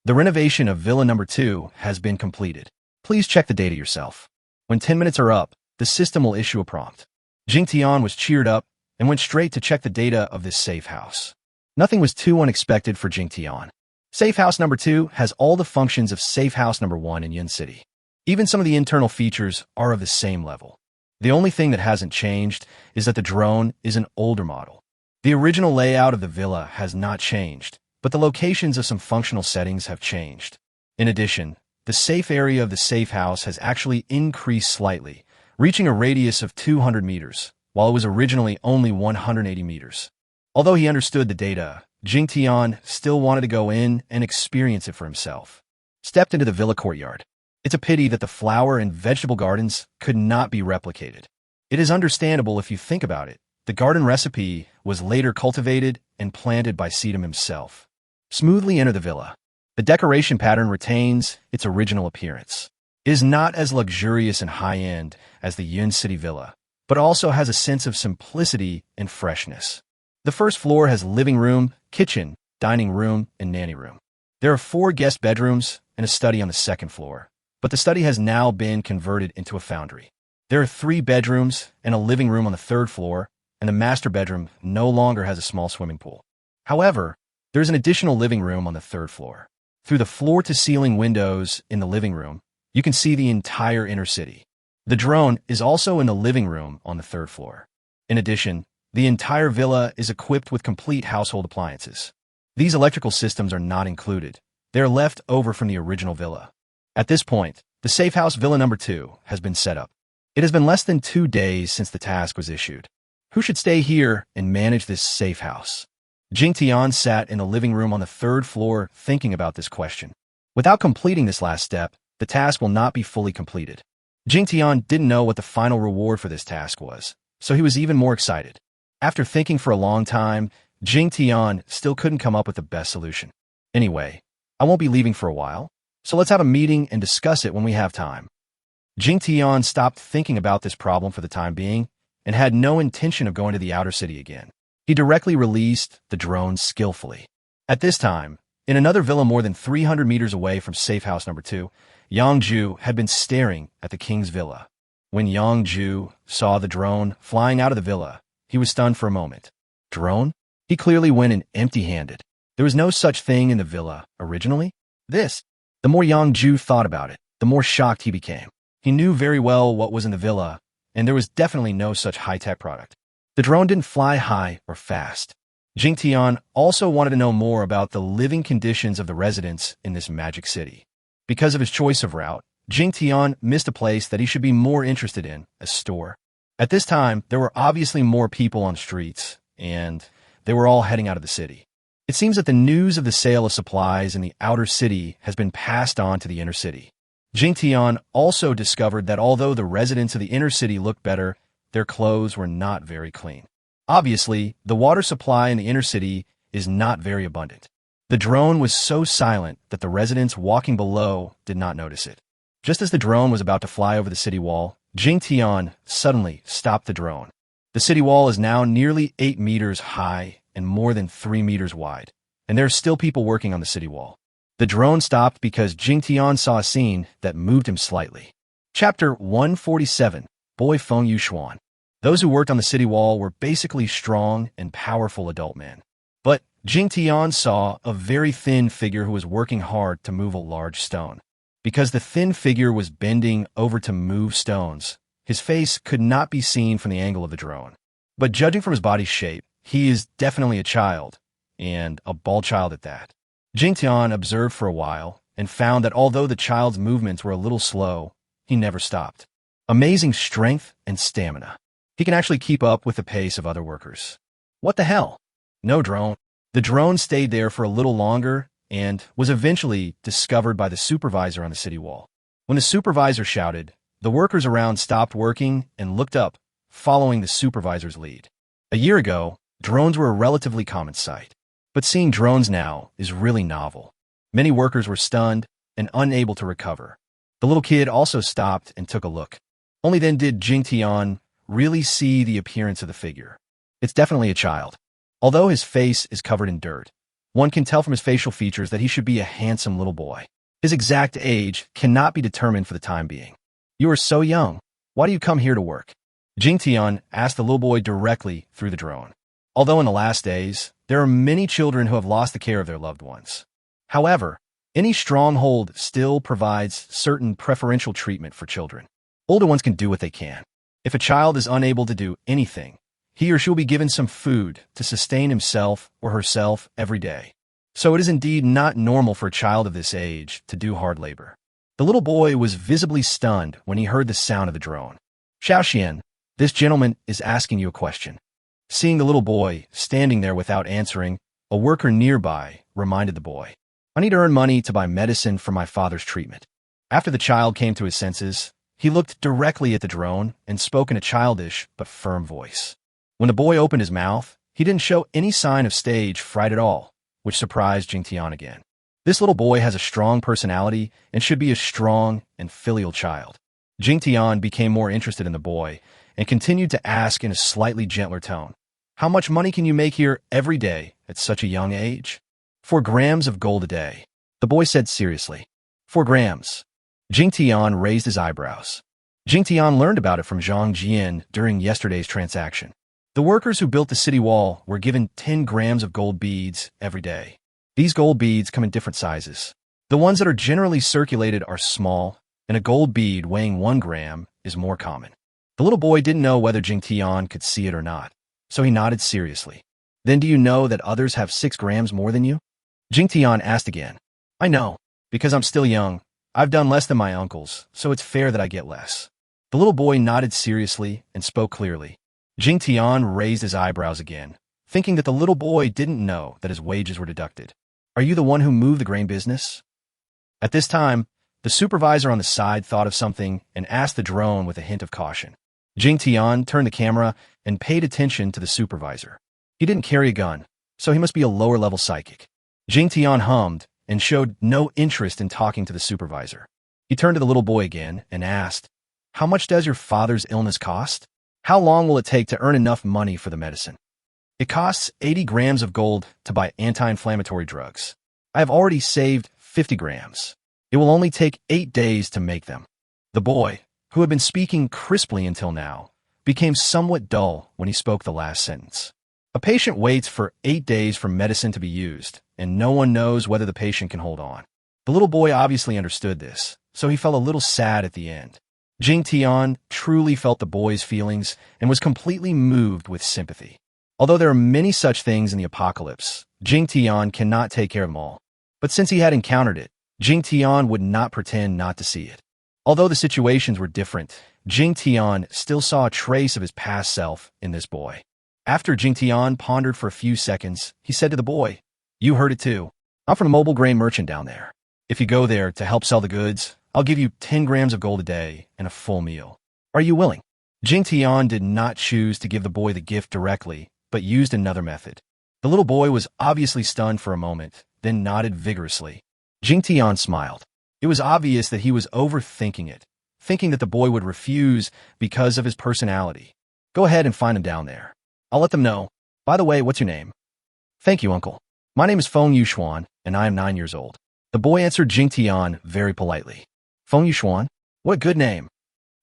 [SPEAKER 1] The renovation of villa number 2 has been completed. Please check the data yourself. When 10 minutes are up, the system will issue a prompt. Jingtian was cheered up and went straight to check the data of this safe house. Nothing was too unexpected for Jingtian. Safe house number 2 has all the functions of safe house number 1 in Yuan City. Even some of the internal features are of the same level. The only thing that hasn't changed is that the drone is an older model. The original layout of the villa has not changed, but the locations of some functional settings have changed. In addition, the safe area of the safe house has actually increased slightly, reaching a radius of 200 meters, while it was originally only 180 meters. Although he understood the data, Jingtian still wanted to go in and experience it for himself. Stepped into the villa courtyard. It's a pity that the flower and vegetable gardens could not be replicated. It is understandable if you think about it. The garden recipe was later cultivated and planted by Sedum himself. Smoothly enter the villa. The decoration pattern retains its original appearance. It is not as luxurious and high-end as the Yuan City villa, but also has a sense of simplicity and freshness. The first floor has living room, kitchen, dining room, and nanny room. There are 4 guest bedrooms and a study on the second floor, but the study has now been converted into a foundry. There are 3 bedrooms and a living room on the third floor, and the master bedroom no longer has a small swimming pool. However, there's an additional living room on the third floor. Through the floor-to-ceiling windows in the living room, you can see the entire inner city. The drone is also in the living room on the third floor. In addition, the entire villa is equipped with complete household appliances. These electrical systems are not included. They are left over from the original villa. At this point, the Safe House Villa number 2 has been set up. It has been less than 2 days since the task was issued. Who should stay here and manage this safe house? Jingtian sat in the living room on the third floor thinking about this question. Without completing this last step, the task will not be fully completed. Jingtian didn't know what the final reward for this task was, so he was even more excited. After thinking for a long time, Jingtian still couldn't come up with the best solution. Anyway, I won't be leaving for a while, so let's have a meeting and discuss it when we have time. Jingtian stopped thinking about this problem for the time being and had no intention of going to the outer city again. He directly released the drone skillfully. At this time, in another villa more than 300 meters away from Safe House number 2, Yang Ju had been staring at the king's villa. When Yang Ju saw the drone flying out of the villa, he was stunned for a moment. Drone? He clearly went in empty-handed. There was no such thing in the villa originally. The more Yang Ju thought about it, the more shocked he became. He knew very well what was in the villa, and there was definitely no such high-tech product. The drone didn't fly high or fast. Jingtian also wanted to know more about the living conditions of the residents in this magic city. Because of his choice of route, Jingtian missed a place that he should be more interested in, a store. At this time, there were obviously more people on the streets, and they were all heading out of the city. It seems that the news of the sale of supplies in the outer city has been passed on to the inner city. Jingtian also discovered that although the residents of the inner city looked better, their clothes were not very clean. Obviously, the water supply in the inner city is not very abundant. The drone was so silent that the residents walking below did not notice it. Just as the drone was about to fly over the city wall, Jingtian suddenly stopped the drone. The city wall is now nearly 8 meters high and more than 3 meters wide, and there are still people working on the city wall. The drone stopped because Jingtian saw a scene that moved him slightly. Chapter 147, Boy Fung Yu Xuan. Those who worked on the city wall were basically strong and powerful adult men. But Jingtian saw a very thin figure who was working hard to move a large stone. Because the thin figure was bending over to move stones, his face could not be seen from the angle of the drone. But judging from his body's shape, he is definitely a child, and a bald child at that. Jingtian observed for a while and found that although the child's movements were a little slow, he never stopped. Amazing strength and stamina. He can actually keep up with the pace of other workers. What the hell? No drone. The drone stayed there for a little longer and was eventually discovered by the supervisor on the city wall. When the supervisor shouted, the workers around stopped working and looked up, following the supervisor's lead. A year ago, drones were a relatively common sight, but seeing drones now is really novel. Many workers were stunned and unable to recover. The little kid also stopped and took a look. Only then did Jingtian really see the appearance of the figure. It's definitely a child. Although his face is covered in dirt, one can tell from his facial features that he should be a handsome little boy. His exact age cannot be determined for the time being. You are so young. Why do you come here to work? Jingtian asked the little boy directly through the drone. Although in the last days, there are many children who have lost the care of their loved ones. However, any stronghold still provides certain preferential treatment for children. Older ones can do what they can. If a child is unable to do anything, he or she will be given some food to sustain himself or herself every day. So it is indeed not normal for a child of this age to do hard labor. The little boy was visibly stunned when he heard the sound of the drone. Xiaoxian, this gentleman is asking you a question. Seeing the little boy standing there without answering, a worker nearby reminded the boy, I need to earn money to buy medicine for my father's treatment. After the child came to his senses, he looked directly at the drone and spoke in a childish but firm voice. When the boy opened his mouth, he didn't show any sign of stage fright at all, which surprised Jingtian again. This little boy has a strong personality and should be a strong and filial child. Jingtian became more interested in the boy and continued to ask in a slightly gentler tone, How much money can you make here every day at such a young age? 4 grams of gold a day. The boy said seriously. 4 grams. Jingtian raised his eyebrows. Jingtian learned about it from Zhang Jian during yesterday's transaction. The workers who built the city wall were given 10 grams of gold beads every day. These gold beads come in different sizes. The ones that are generally circulated are small, and a gold bead weighing 1 gram is more common. The little boy didn't know whether Jingtian could see it or not, so he nodded seriously. Then do you know that others have 6 grams more than you? Jingtian asked again. I know, because I'm still young. I've done less than my uncles, so it's fair that I get less. The little boy nodded seriously and spoke clearly. Jingtian raised his eyebrows again, thinking that the little boy didn't know that his wages were deducted. Are you the one who moved the grain business? At this time, the supervisor on the side thought of something and asked the drone with a hint of caution. Jingtian turned the camera and paid attention to the supervisor. He didn't carry a gun, so he must be a lower-level psychic. Jingtian hummed and showed no interest in talking to the supervisor. He turned to the little boy again and asked, How much does your father's illness cost? How long will it take to earn enough money for the medicine? It costs 80 grams of gold to buy anti-inflammatory drugs. I have already saved 50 grams. It will only take 8 days to make them. The boy, who had been speaking crisply until now, became somewhat dull when he spoke the last sentence. A patient waits for 8 days for medicine to be used, and no one knows whether the patient can hold on. The little boy obviously understood this, so he felt a little sad at the end. Jingtian truly felt the boy's feelings and was completely moved with sympathy. Although there are many such things in the apocalypse, Jingtian cannot take care of them all. But since he had encountered it, Jingtian would not pretend not to see it. Although the situations were different, Jingtian still saw a trace of his past self in this boy. After Jingtian pondered for a few seconds, he said to the boy, You heard it too. I'm from the mobile grain merchant down there. If you go there to help sell the goods, I'll give you 10 grams of gold a day and a full meal. Are you willing? Jingtian did not choose to give the boy the gift directly, but used another method. The little boy was obviously stunned for a moment, then nodded vigorously. Jingtian smiled. It was obvious that he was overthinking it, thinking that the boy would refuse because of his personality. Go ahead and find him down there. I'll let them know. By the way, what's your name? Thank you, uncle. My name is Fung Yu, and I am 9 years old. The boy answered Jingtian very politely. Fung Yu, what a good name.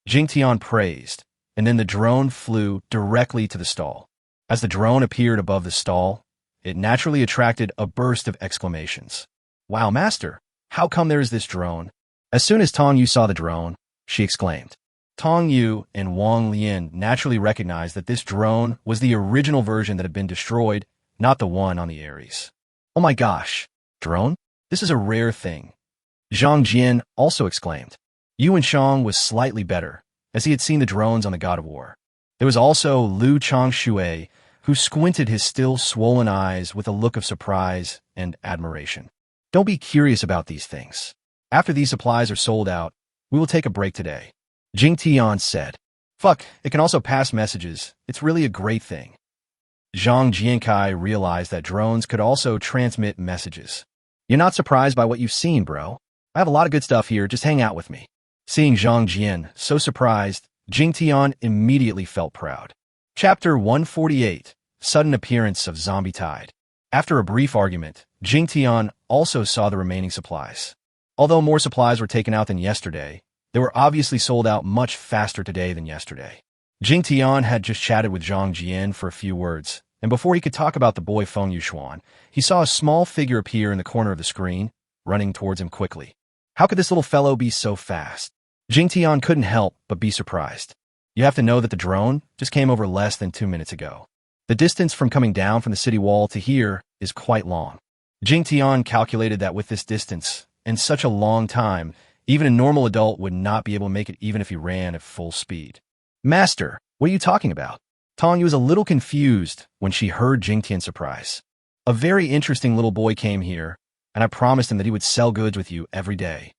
[SPEAKER 1] Jingtian praised, and then the drone flew directly to the stall. As the drone appeared above the stall, it naturally attracted a burst of exclamations. Wow, master, how come there is this drone? As soon as Tong Yu saw the drone, she exclaimed. Tong Yu and Wong Leian naturally recognized that this drone was the original version that had been destroyed, not the one on the Aries. Oh my gosh, drone? This is a rare thing. Jingtian also exclaimed. Yuan Shang was slightly better, as he had seen the drones on the God of War. There was also Lu Changshui, who squinted his still swollen eyes with a look of surprise and admiration. Don't be curious about these things. After these supplies are sold out, we will take a break today. Jingtian said. Fuck, it can also pass messages. It's really a great thing. Zhang Jiankai realized that drones could also transmit messages. You're not surprised by what you've seen, bro. I have a lot of good stuff here, just hang out with me. Seeing Zhang Jian so surprised, Jingtian immediately felt proud. Chapter 148, Sudden Appearance of Zombie Tide. After a brief argument, Jingtian also saw the remaining supplies. Although more supplies were taken out than yesterday, they were obviously sold out much faster today than yesterday. Jingtian had just chatted with Zhang Jian for a few words, and before he could talk about the boy Feng Yuxuan, he saw a small figure appear in the corner of the screen, running towards him quickly. How could this little fellow be so fast? Jingtian couldn't help but be surprised. You have to know that the drone just came over less than 2 minutes ago. The distance from coming down from the city wall to here is quite long. Jingtian calculated that with this distance, and such a long time, even a normal adult would not be able to make it even if he ran at full speed. Master, what are you talking about? Tong Yu was a little confused when she heard Jingtian's surprise. A very interesting little boy came here, and I promised him that he would sell goods with you every day.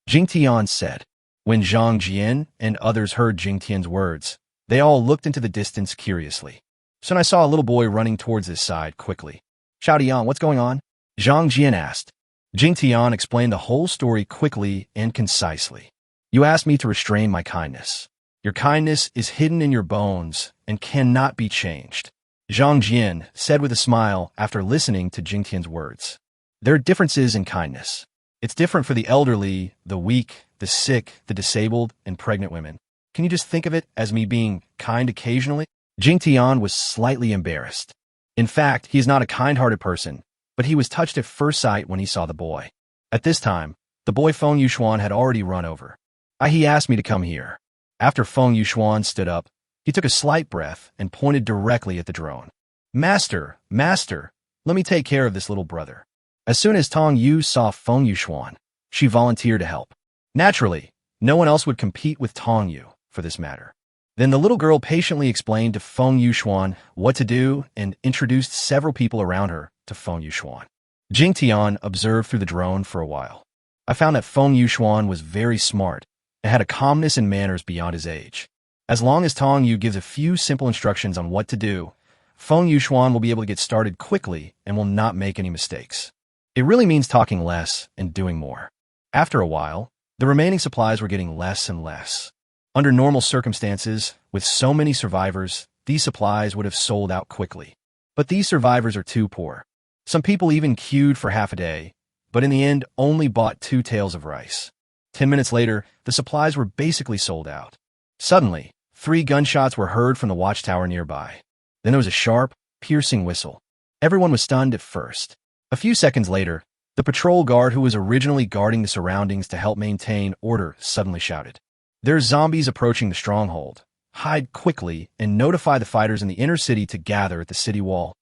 [SPEAKER 1] Jingtian said. When Zhang Jian and others heard Jingtian's words, they all looked into the distance curiously. Soon I saw a little boy running towards this side quickly. Xiaodian, what's going on? Zhang Jian asked. Jingtian explained the whole story quickly and concisely. You asked me to restrain my kindness. Your kindness is hidden in your bones and cannot be changed. Zhang Jian said with a smile after listening to Jingtian's words. There are differences in kindness. It's different for the elderly, the weak, the sick, the disabled, and pregnant women. Can you just think of it as me being kind occasionally? Jingtian was slightly embarrassed. In fact, he is not a kind-hearted person, but he was touched at first sight when he saw the boy. At this time, the boy Fung Yuan had already run over. He asked me to come here. After Fung Yuan stood up, he took a slight breath and pointed directly at the drone. Master, let me take care of this little brother. As soon as Tong Yu saw Fung Yuan, she volunteered to help. Naturally, no one else would compete with Tong Yu for this matter. Then the little girl patiently explained to Fung Yuan what to do and introduced several people around her to Fung Yuan. Jingtian observed through the drone for a while. I found that Fung Yuan was very smart and had a calmness and manners beyond his age. As long as Tong Yu gives a few simple instructions on what to do, Fung Yuan will be able to get started quickly and will not make any mistakes. It really means talking less and doing more. After a while, the remaining supplies were getting less and less. Under normal circumstances, with so many survivors, these supplies would have sold out quickly. But these survivors are too poor. Some people even queued for half a day, but in the end only bought 2 taels of rice. 10 minutes later, the supplies were basically sold out. Suddenly, 3 gunshots were heard from the watchtower nearby. Then there was a sharp, piercing whistle. Everyone was stunned at first. A few seconds later, the patrol guard who was originally guarding the surroundings to help maintain order suddenly shouted, "There's zombies approaching the stronghold. Hide quickly and notify the fighters in the inner city to gather at the city wall.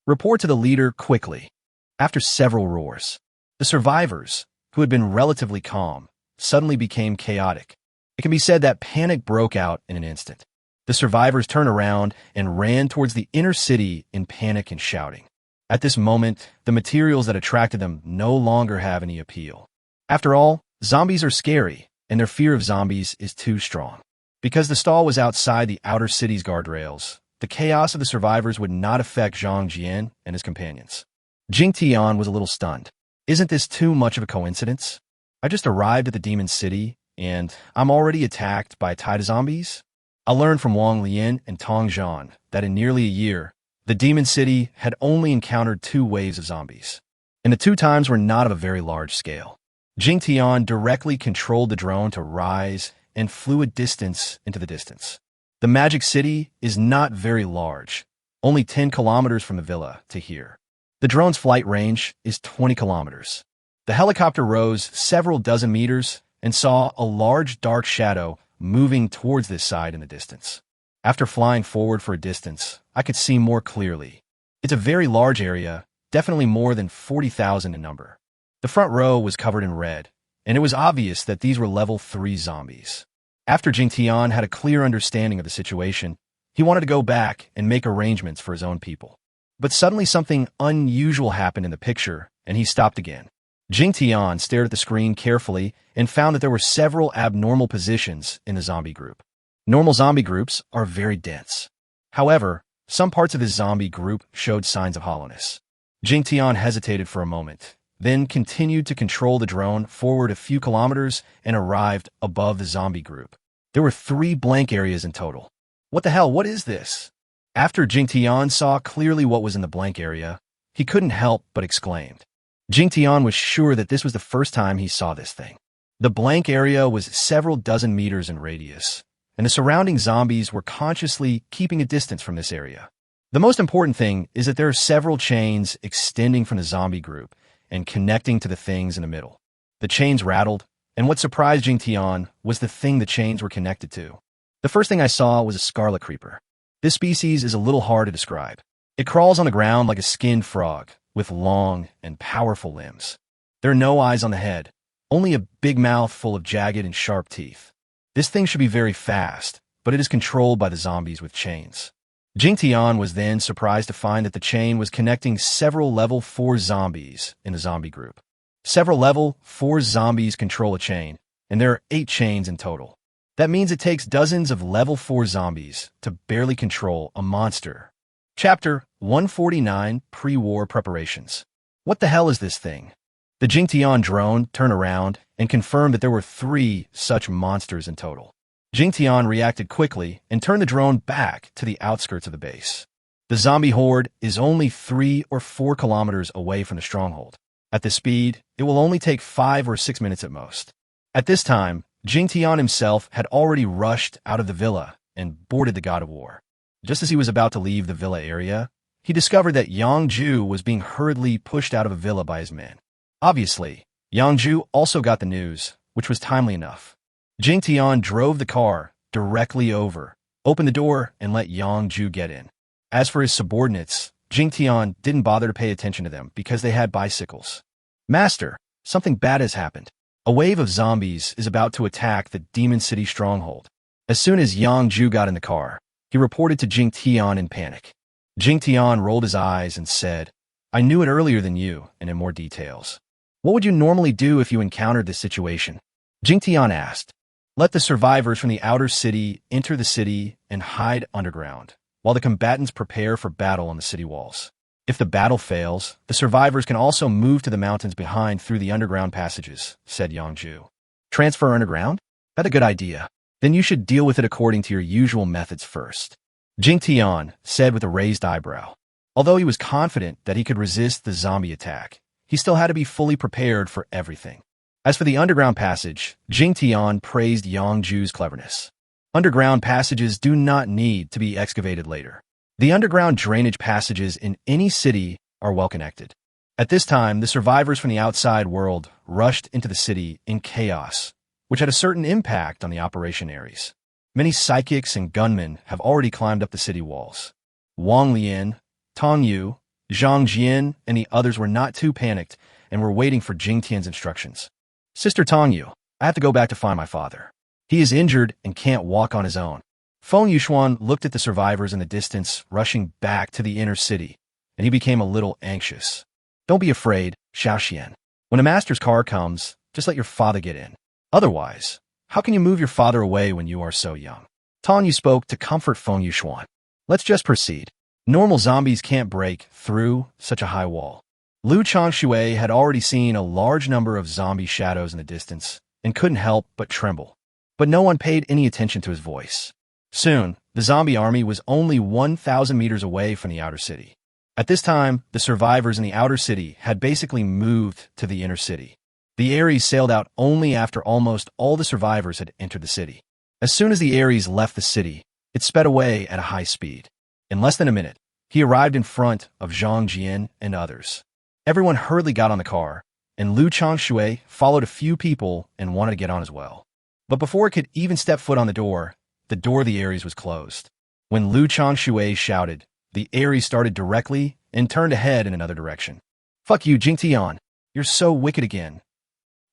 [SPEAKER 1] Report to the leader quickly." After several roars, the survivors, who had been relatively calm, suddenly became chaotic. It can be said that panic broke out in an instant. The survivors turned around and ran towards the inner city in panic and shouting. At this moment, the materials that attracted them no longer have any appeal. After all, zombies are scary, and their fear of zombies is too strong. Because the stall was outside the outer city's guardrails, the chaos of the survivors would not affect Zhang Jian and his companions. Jingtian was a little stunned. Isn't this too much of a coincidence? I just arrived at the demon city, and I'm already attacked by a tide of zombies? I learned from Wong, Leian, and Tong Jian that in nearly a year, the demon city had only encountered 2 waves of zombies, and the 2 times were not of a very large scale. Jingtian directly controlled the drone to rise and flew a distance into the distance. The magic city is not very large, only 10 kilometers from the villa to here. The drone's flight range is 20 kilometers. The helicopter rose several dozen meters and saw a large dark shadow moving towards this side in the distance. After flying forward for a distance, I could see more clearly. It's a very large area, definitely more than 40,000 in number. The front row was covered in red, and it was obvious that these were level 3 zombies. After Jingtian had a clear understanding of the situation, he wanted to go back and make arrangements for his own people. But suddenly something unusual happened in the picture, and he stopped again. Jingtian stared at the screen carefully and found that there were several abnormal positions in the zombie group. Normal zombie groups are very dense. However, some parts of his zombie group showed signs of hollowness. Jingtian hesitated for a moment, then continued to control the drone forward a few kilometers and arrived above the zombie group. There were 3 blank areas in total. What the hell, what is this? After Jingtian saw clearly what was in the blank area, he couldn't help but exclaimed. Jingtian was sure that this was the first time he saw this thing. The blank area was several dozen meters in radius, and the surrounding zombies were consciously keeping a distance from this area. The most important thing is that there are several chains extending from the zombie group and connecting to the things in the middle. The chains rattled, and what surprised Jingtian was the thing the chains were connected to. The first thing I saw was a scarlet creeper. This species is a little hard to describe. It crawls on the ground like a skinned frog, with long and powerful limbs. There are no eyes on the head, only a big mouth full of jagged and sharp teeth. This thing should be very fast, but it is controlled by the zombies with chains. Jingtian was then surprised to find that the chain was connecting several level 4 zombies in the zombie group. Several level 4 zombies control a chain, and there are 8 chains in total. That means it takes dozens of level 4 zombies to barely control a monster. Chapter 149, Pre-War Preparations. What the hell is this thing? The Jingtian drone turned around and confirmed that there were 3 such monsters in total. Jingtian reacted quickly and turned the drone back to the outskirts of the base. The zombie horde is only 3 or 4 kilometers away from the stronghold. At this speed, it will only take 5 or 6 minutes at most. At this time, Jingtian himself had already rushed out of the villa and boarded the God of War. Just as he was about to leave the villa area, he discovered that Yang Ju was being hurriedly pushed out of a villa by his men. Obviously, Yang Ju also got the news, which was timely enough. Jingtian drove the car directly over, opened the door, and let Yang Ju get in. As for his subordinates, Jingtian didn't bother to pay attention to them because they had bicycles. Master, something bad has happened. A wave of zombies is about to attack the Demon City stronghold. As soon as Yang Ju got in the car, he reported to Jingtian in panic. Jingtian rolled his eyes and said, I knew it earlier than you, and in more details. What would you normally do if you encountered this situation? Jingtian asked. Let the survivors from the outer city enter the city and hide underground, while the combatants prepare for battle on the city walls. If the battle fails, the survivors can also move to the mountains behind through the underground passages, said Yang Ju. Transfer underground? That's a good idea. Then you should deal with it according to your usual methods first. Jingtian said with a raised eyebrow. Although he was confident that he could resist the zombie attack, he still had to be fully prepared for everything. As for the underground passage, Jingtian praised Yang Ju's cleverness. Underground passages do not need to be excavated later. The underground drainage passages in any city are well connected. At this time, the survivors from the outside world rushed into the city in chaos, which had a certain impact on the Operation Aries. Many psychics and gunmen have already climbed up the city walls. Wong Leian, Tong Yu, Zhang Jian, and the others were not too panicked and were waiting for Jingtian's instructions. Sister Tong Yu, I have to go back to find my father. He is injured and can't walk on his own. Fung Yuan looked at the survivors in the distance rushing back to the inner city, and he became a little anxious. Don't be afraid, Xiaoxian. When a master's car comes, just let your father get in. Otherwise, how can you move your father away when you are so young? Tong Yu spoke to comfort Fung Yuan. Let's just proceed. Normal zombies can't break through such a high wall. Lu Changshui had already seen a large number of zombie shadows in the distance and couldn't help but tremble. But no one paid any attention to his voice. Soon, the zombie army was only 1,000 meters away from the outer city. At this time, the survivors in the outer city had basically moved to the inner city. The Aries sailed out only after almost all the survivors had entered the city. As soon as the Aries left the city, it sped away at a high speed. In less than a minute, he arrived in front of Zhang Jian and others. Everyone hurriedly got on the car, and Lu Changshui followed a few people and wanted to get on as well. But before it could even step foot on the door of the Aries was closed. When Lu Changshui shouted, the Aries started directly and turned ahead in another direction. Fuck you, Jingtian. You're so wicked again.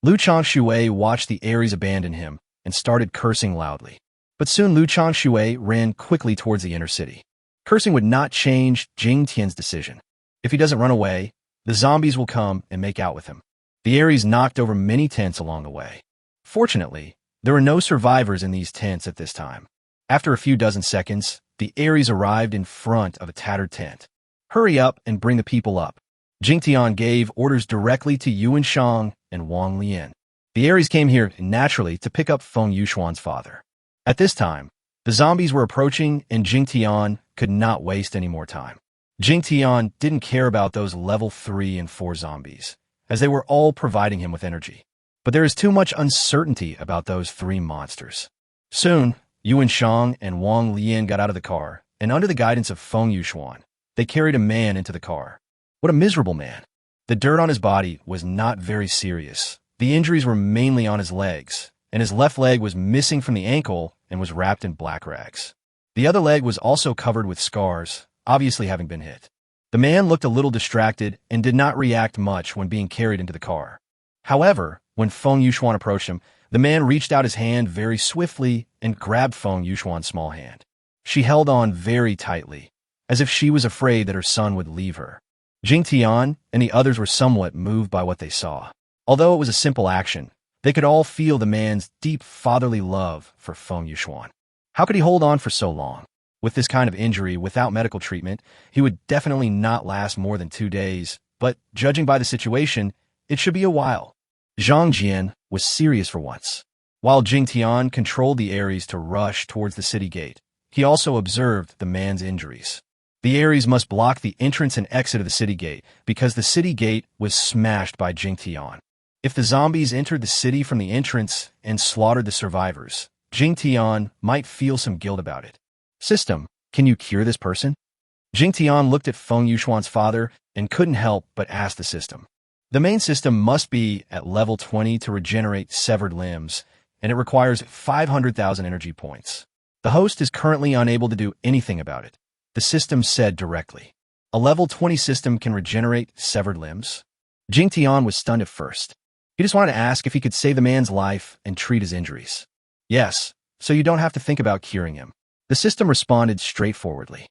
[SPEAKER 1] Lu Changshui watched the Aries abandon him and started cursing loudly. But soon Lu Changshui ran quickly towards the inner city. Cursing would not change Jingtian's decision. If he doesn't run away, the zombies will come and make out with him. The Aries knocked over many tents along the way. Fortunately, there were no survivors in these tents at this time. After a few dozen seconds, the Aries arrived in front of a tattered tent. Hurry up and bring the people up. Jingtian gave orders directly to Yuan Shang and Wong Leian. The Aries came here naturally to pick up Fung Yuan's father. At this time, the zombies were approaching and Jingtian could not waste any more time. Jingtian didn't care about those level 3 and 4 zombies, as they were all providing him with energy. But there is too much uncertainty about those 3 monsters. Soon, Yuan Shang and Wong Leian got out of the car, and under the guidance of Fung Yuan, they carried a man into the car. What a miserable man. The dirt on his body was not very serious. The injuries were mainly on his legs, and his left leg was missing from the ankle and was wrapped in black rags. The other leg was also covered with scars, obviously having been hit. The man looked a little distracted and did not react much when being carried into the car. However, when Fung Yuan approached him, the man reached out his hand very swiftly and grabbed Fung Yuan's small hand. She held on very tightly, as if she was afraid that her son would leave her. Jingtian and the others were somewhat moved by what they saw. Although it was a simple action, they could all feel the man's deep fatherly love for Fung Yuan. How could he hold on for so long? With this kind of injury, without medical treatment, he would definitely not last more than 2 days, but judging by the situation, it should be a while. Zhang Jian was serious for once. While Jingtian controlled the Aries to rush towards the city gate, he also observed the man's injuries. The Aries must block the entrance and exit of the city gate because the city gate was smashed by Jingtian. If the zombies entered the city from the entrance and slaughtered the survivors, Jingtian might feel some guilt about it. System, Can you cure this person? Jingtian looked at Fung Yuxuan's father and couldn't help but ask the system. The main system must be at level 20 to regenerate severed limbs, and it requires 500,000 energy points. The host is currently unable to do anything about it, the system said directly. A level 20 system can regenerate severed limbs? Jingtian was stunned at first. He just wanted to ask if he could save the man's life and treat his injuries. Yes, so you don't have to think about curing him. The system responded straightforwardly.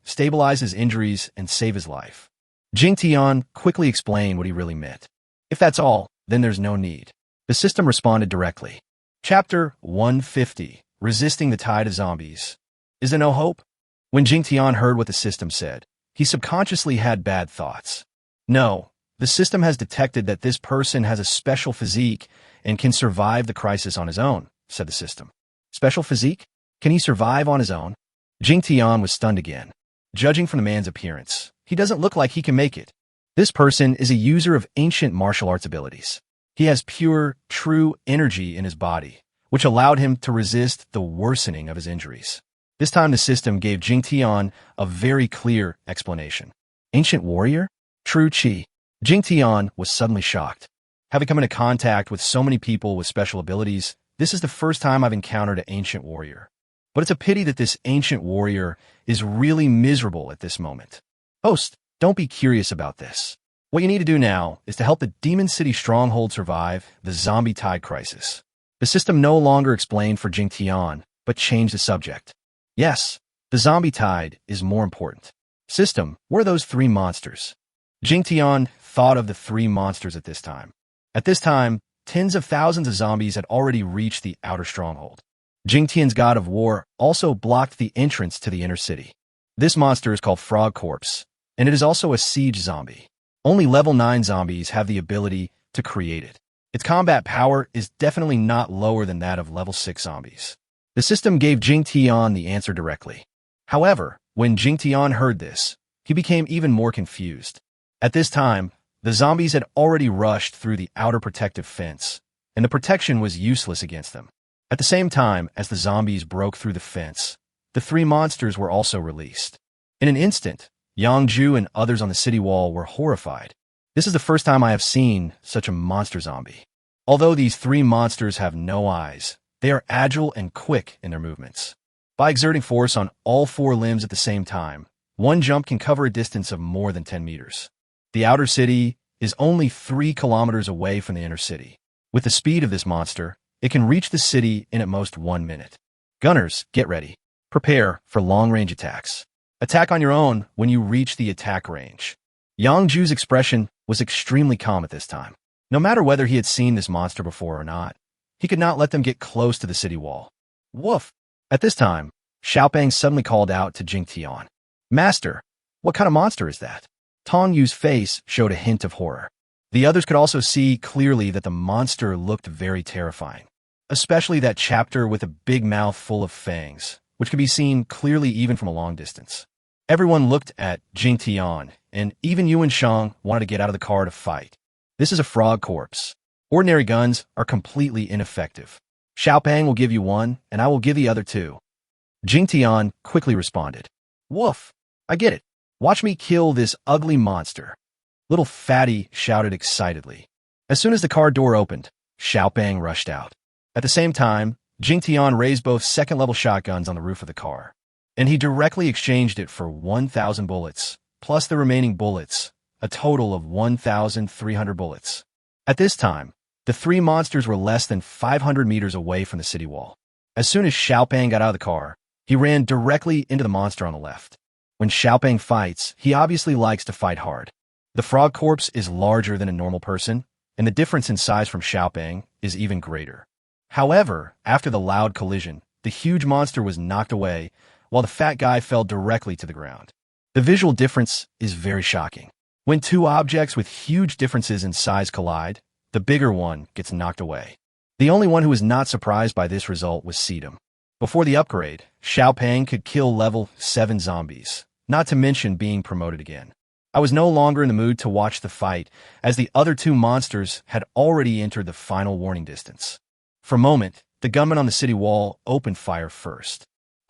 [SPEAKER 1] Stabilize his injuries and save his life. Jingtian quickly explained what he really meant. If that's all, then there's no need. The system responded directly. Chapter 150, Resisting the Tide of Zombies. Is there no hope? When Jingtian heard what the system said, he subconsciously had bad thoughts. No, the system has detected that this person has a special physique and can survive the crisis on his own, said the system. Special physique? Can he survive on his own? Jingtian was stunned again. Judging from the man's appearance, he doesn't look like he can make it. This person is a user of ancient martial arts abilities. He has pure, true energy in his body, which allowed him to resist the worsening of his injuries. This time the system gave Jingtian a very clear explanation. Ancient warrior? True Qi. Jingtian was suddenly shocked. Having come into contact with so many people with special abilities, this is the first time I've encountered an ancient warrior. But it's a pity that this ancient warrior is really miserable at this moment. Host, don't be curious about this. What you need to do now is to help the Demon City stronghold survive the zombie tide crisis. The system no longer explained for Jingtian, but changed the subject. Yes, the zombie tide is more important. System, what are those 3 monsters? Jingtian thought of the 3 monsters at this time. At this time, tens of thousands of zombies had already reached the outer stronghold. Jingtian's god of war also blocked the entrance to the inner city. This monster is called Frog Corpse, and it is also a siege zombie. Only level 9 zombies have the ability to create it. Its combat power is definitely not lower than that of level 6 zombies. The system gave Jingtian the answer directly. However, when Jingtian heard this, he became even more confused. At this time, the zombies had already rushed through the outer protective fence, and the protection was useless against them. At the same time as the zombies broke through the fence, the 3 monsters were also released. In an instant, Yangju and others on the city wall were horrified. This is the first time I have seen such a monster zombie. Although these 3 monsters have no eyes, they are agile and quick in their movements. By exerting force on all 4 limbs at the same time, one jump can cover a distance of more than 10 meters. The outer city is only 3 kilometers away from the inner city. With the speed of this monster, it can reach the city in at most 1 minute. Gunners, get ready. Prepare for long-range attacks. Attack on your own when you reach the attack range. Yangju's expression was extremely calm at this time. No matter whether he had seen this monster before or not, he could not let them get close to the city wall. Woof! At this time, Xiaopeng suddenly called out to Jingtian. Master, what kind of monster is that? Tong Yu's face showed a hint of horror. The others could also see clearly that the monster looked very terrifying, especially that chapter with a big mouth full of fangs, which could be seen clearly even from a long distance. Everyone looked at Jingtian, and even Yuan Shang wanted to get out of the car to fight. This is a frog corpse. Ordinary guns are completely ineffective. Xiaopeng will give you 1, and I will give the other 2. Jingtian quickly responded. Woof! I get it. Watch me kill this ugly monster. Little Fatty shouted excitedly. As soon as the car door opened, Xiaopeng rushed out. At the same time, Jingtian raised both second-level shotguns on the roof of the car, and he directly exchanged it for 1,000 bullets, plus the remaining bullets, a total of 1,300 bullets. At this time, the 3 monsters were less than 500 meters away from the city wall. As soon as Xiaopeng got out of the car, he ran directly into the monster on the left. When Xiaopeng fights, he obviously likes to fight hard. The frog corpse is larger than a normal person, and the difference in size from Xiaopeng is even greater. However, after the loud collision, the huge monster was knocked away, while the fat guy fell directly to the ground. The visual difference is very shocking. When 2 objects with huge differences in size collide, the bigger one gets knocked away. The only one who was not surprised by this result was Sedum. Before the upgrade, Xiaopeng could kill level 7 zombies, not to mention being promoted again. I was no longer in the mood to watch the fight, as the other 2 monsters had already entered the final warning distance. For a moment, the gunmen on the city wall opened fire first.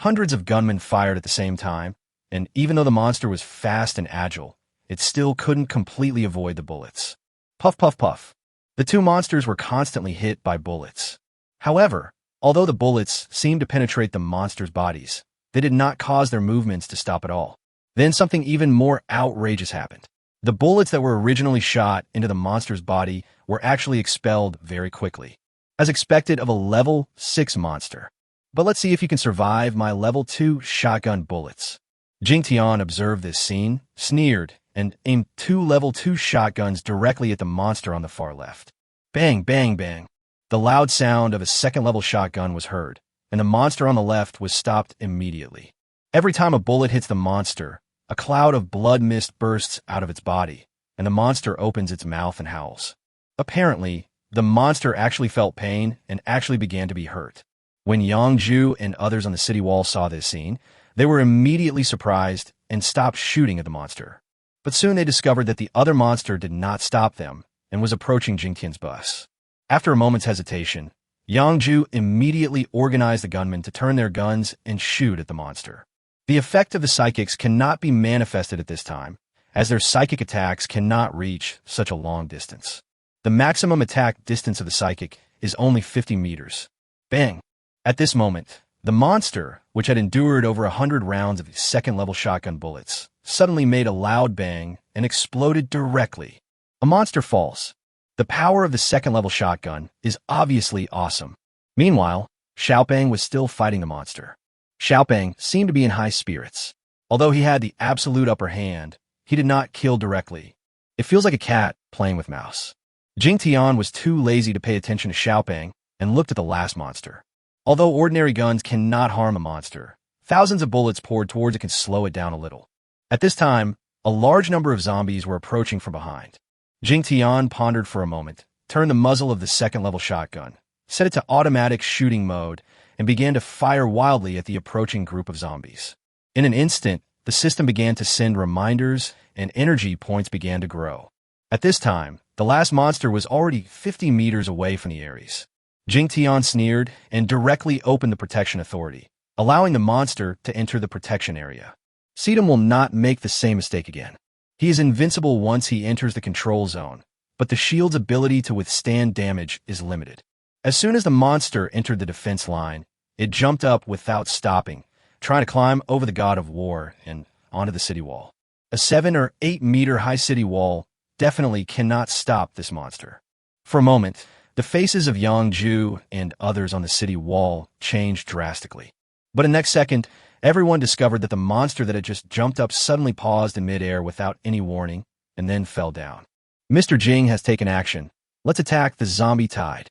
[SPEAKER 1] Hundreds of gunmen fired at the same time, and even though the monster was fast and agile, it still couldn't completely avoid the bullets. Puff, puff, puff. The two monsters were constantly hit by bullets. However, although the bullets seemed to penetrate the monsters' bodies, they did not cause their movements to stop at all. Then something even more outrageous happened. The bullets that were originally shot into the monster's body were actually expelled very quickly, as expected of a level 6 monster. But let's see if you can survive my level 2 shotgun bullets. Jingtian observed this scene, sneered, and aimed 2 level 2 shotguns directly at the monster on the far left. Bang, bang, bang. The loud sound of a second-level shotgun was heard, and the monster on the left was stopped immediately. Every time a bullet hits the monster, a cloud of blood mist bursts out of its body, and the monster opens its mouth and howls. Apparently, the monster actually felt pain and actually began to be hurt. When Yang Ju and others on the city wall saw this scene, they were immediately surprised and stopped shooting at the monster. But soon they discovered that the other monster did not stop them and was approaching Jingtian's bus. After a moment's hesitation, Yang Ju immediately organized the gunmen to turn their guns and shoot at the monster. The effect of the psychics cannot be manifested at this time, as their psychic attacks cannot reach such a long distance. The maximum attack distance of the psychic is only 50 meters. Bang! At this moment, the monster, which had endured over 100 rounds of second-level shotgun bullets, suddenly made a loud bang and exploded directly. A monster falls. The power of the second-level shotgun is obviously awesome. Meanwhile, Xiaopeng was still fighting the monster. Xiaopeng seemed to be in high spirits. Although he had the absolute upper hand, he did not kill directly. It feels like a cat playing with mouse. Jingtian was too lazy to pay attention to Xiaopeng and looked at the last monster. Although ordinary guns cannot harm a monster, thousands of bullets poured towards it can slow it down a little. At this time, a large number of zombies were approaching from behind. Jingtian pondered for a moment, turned the muzzle of the second-level shotgun, set it to automatic shooting mode, and began to fire wildly at the approaching group of zombies. In an instant, the system began to send reminders and energy points began to grow. At this time, the last monster was already 50 meters away from the Aries. Jingtian sneered and directly opened the protection authority, allowing the monster to enter the protection area. Sedum will not make the same mistake again. He is invincible once he enters the control zone, but the shield's ability to withstand damage is limited. As soon as the monster entered the defense line, it jumped up without stopping, trying to climb over the God of War and onto the city wall. A 7 or 8 meter high city wall definitely cannot stop this monster. For a moment, the faces of Yang Ju and others on the city wall changed drastically. But in the next second, everyone discovered that the monster that had just jumped up suddenly paused in midair without any warning and then fell down. Mr. Jing has taken action. Let's attack the zombie tide.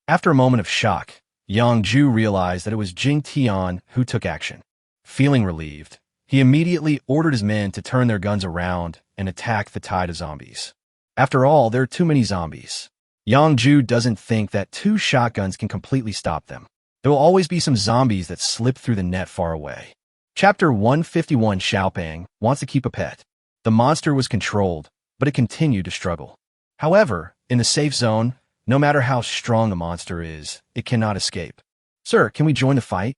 [SPEAKER 1] After a moment of shock, Yang Ju realized that it was Jingtian who took action. Feeling relieved, he immediately ordered his men to turn their guns around and attack the tide of zombies. After all, there are too many zombies. Yang Ju doesn't think that 2 shotguns can completely stop them. There will always be some zombies that slip through the net far away. Chapter 151. Xiaopeng wants to keep a pet. The monster was controlled, but it continued to struggle. However, in the safe zone, no matter how strong the monster is, it cannot escape. Sir, can we join the fight?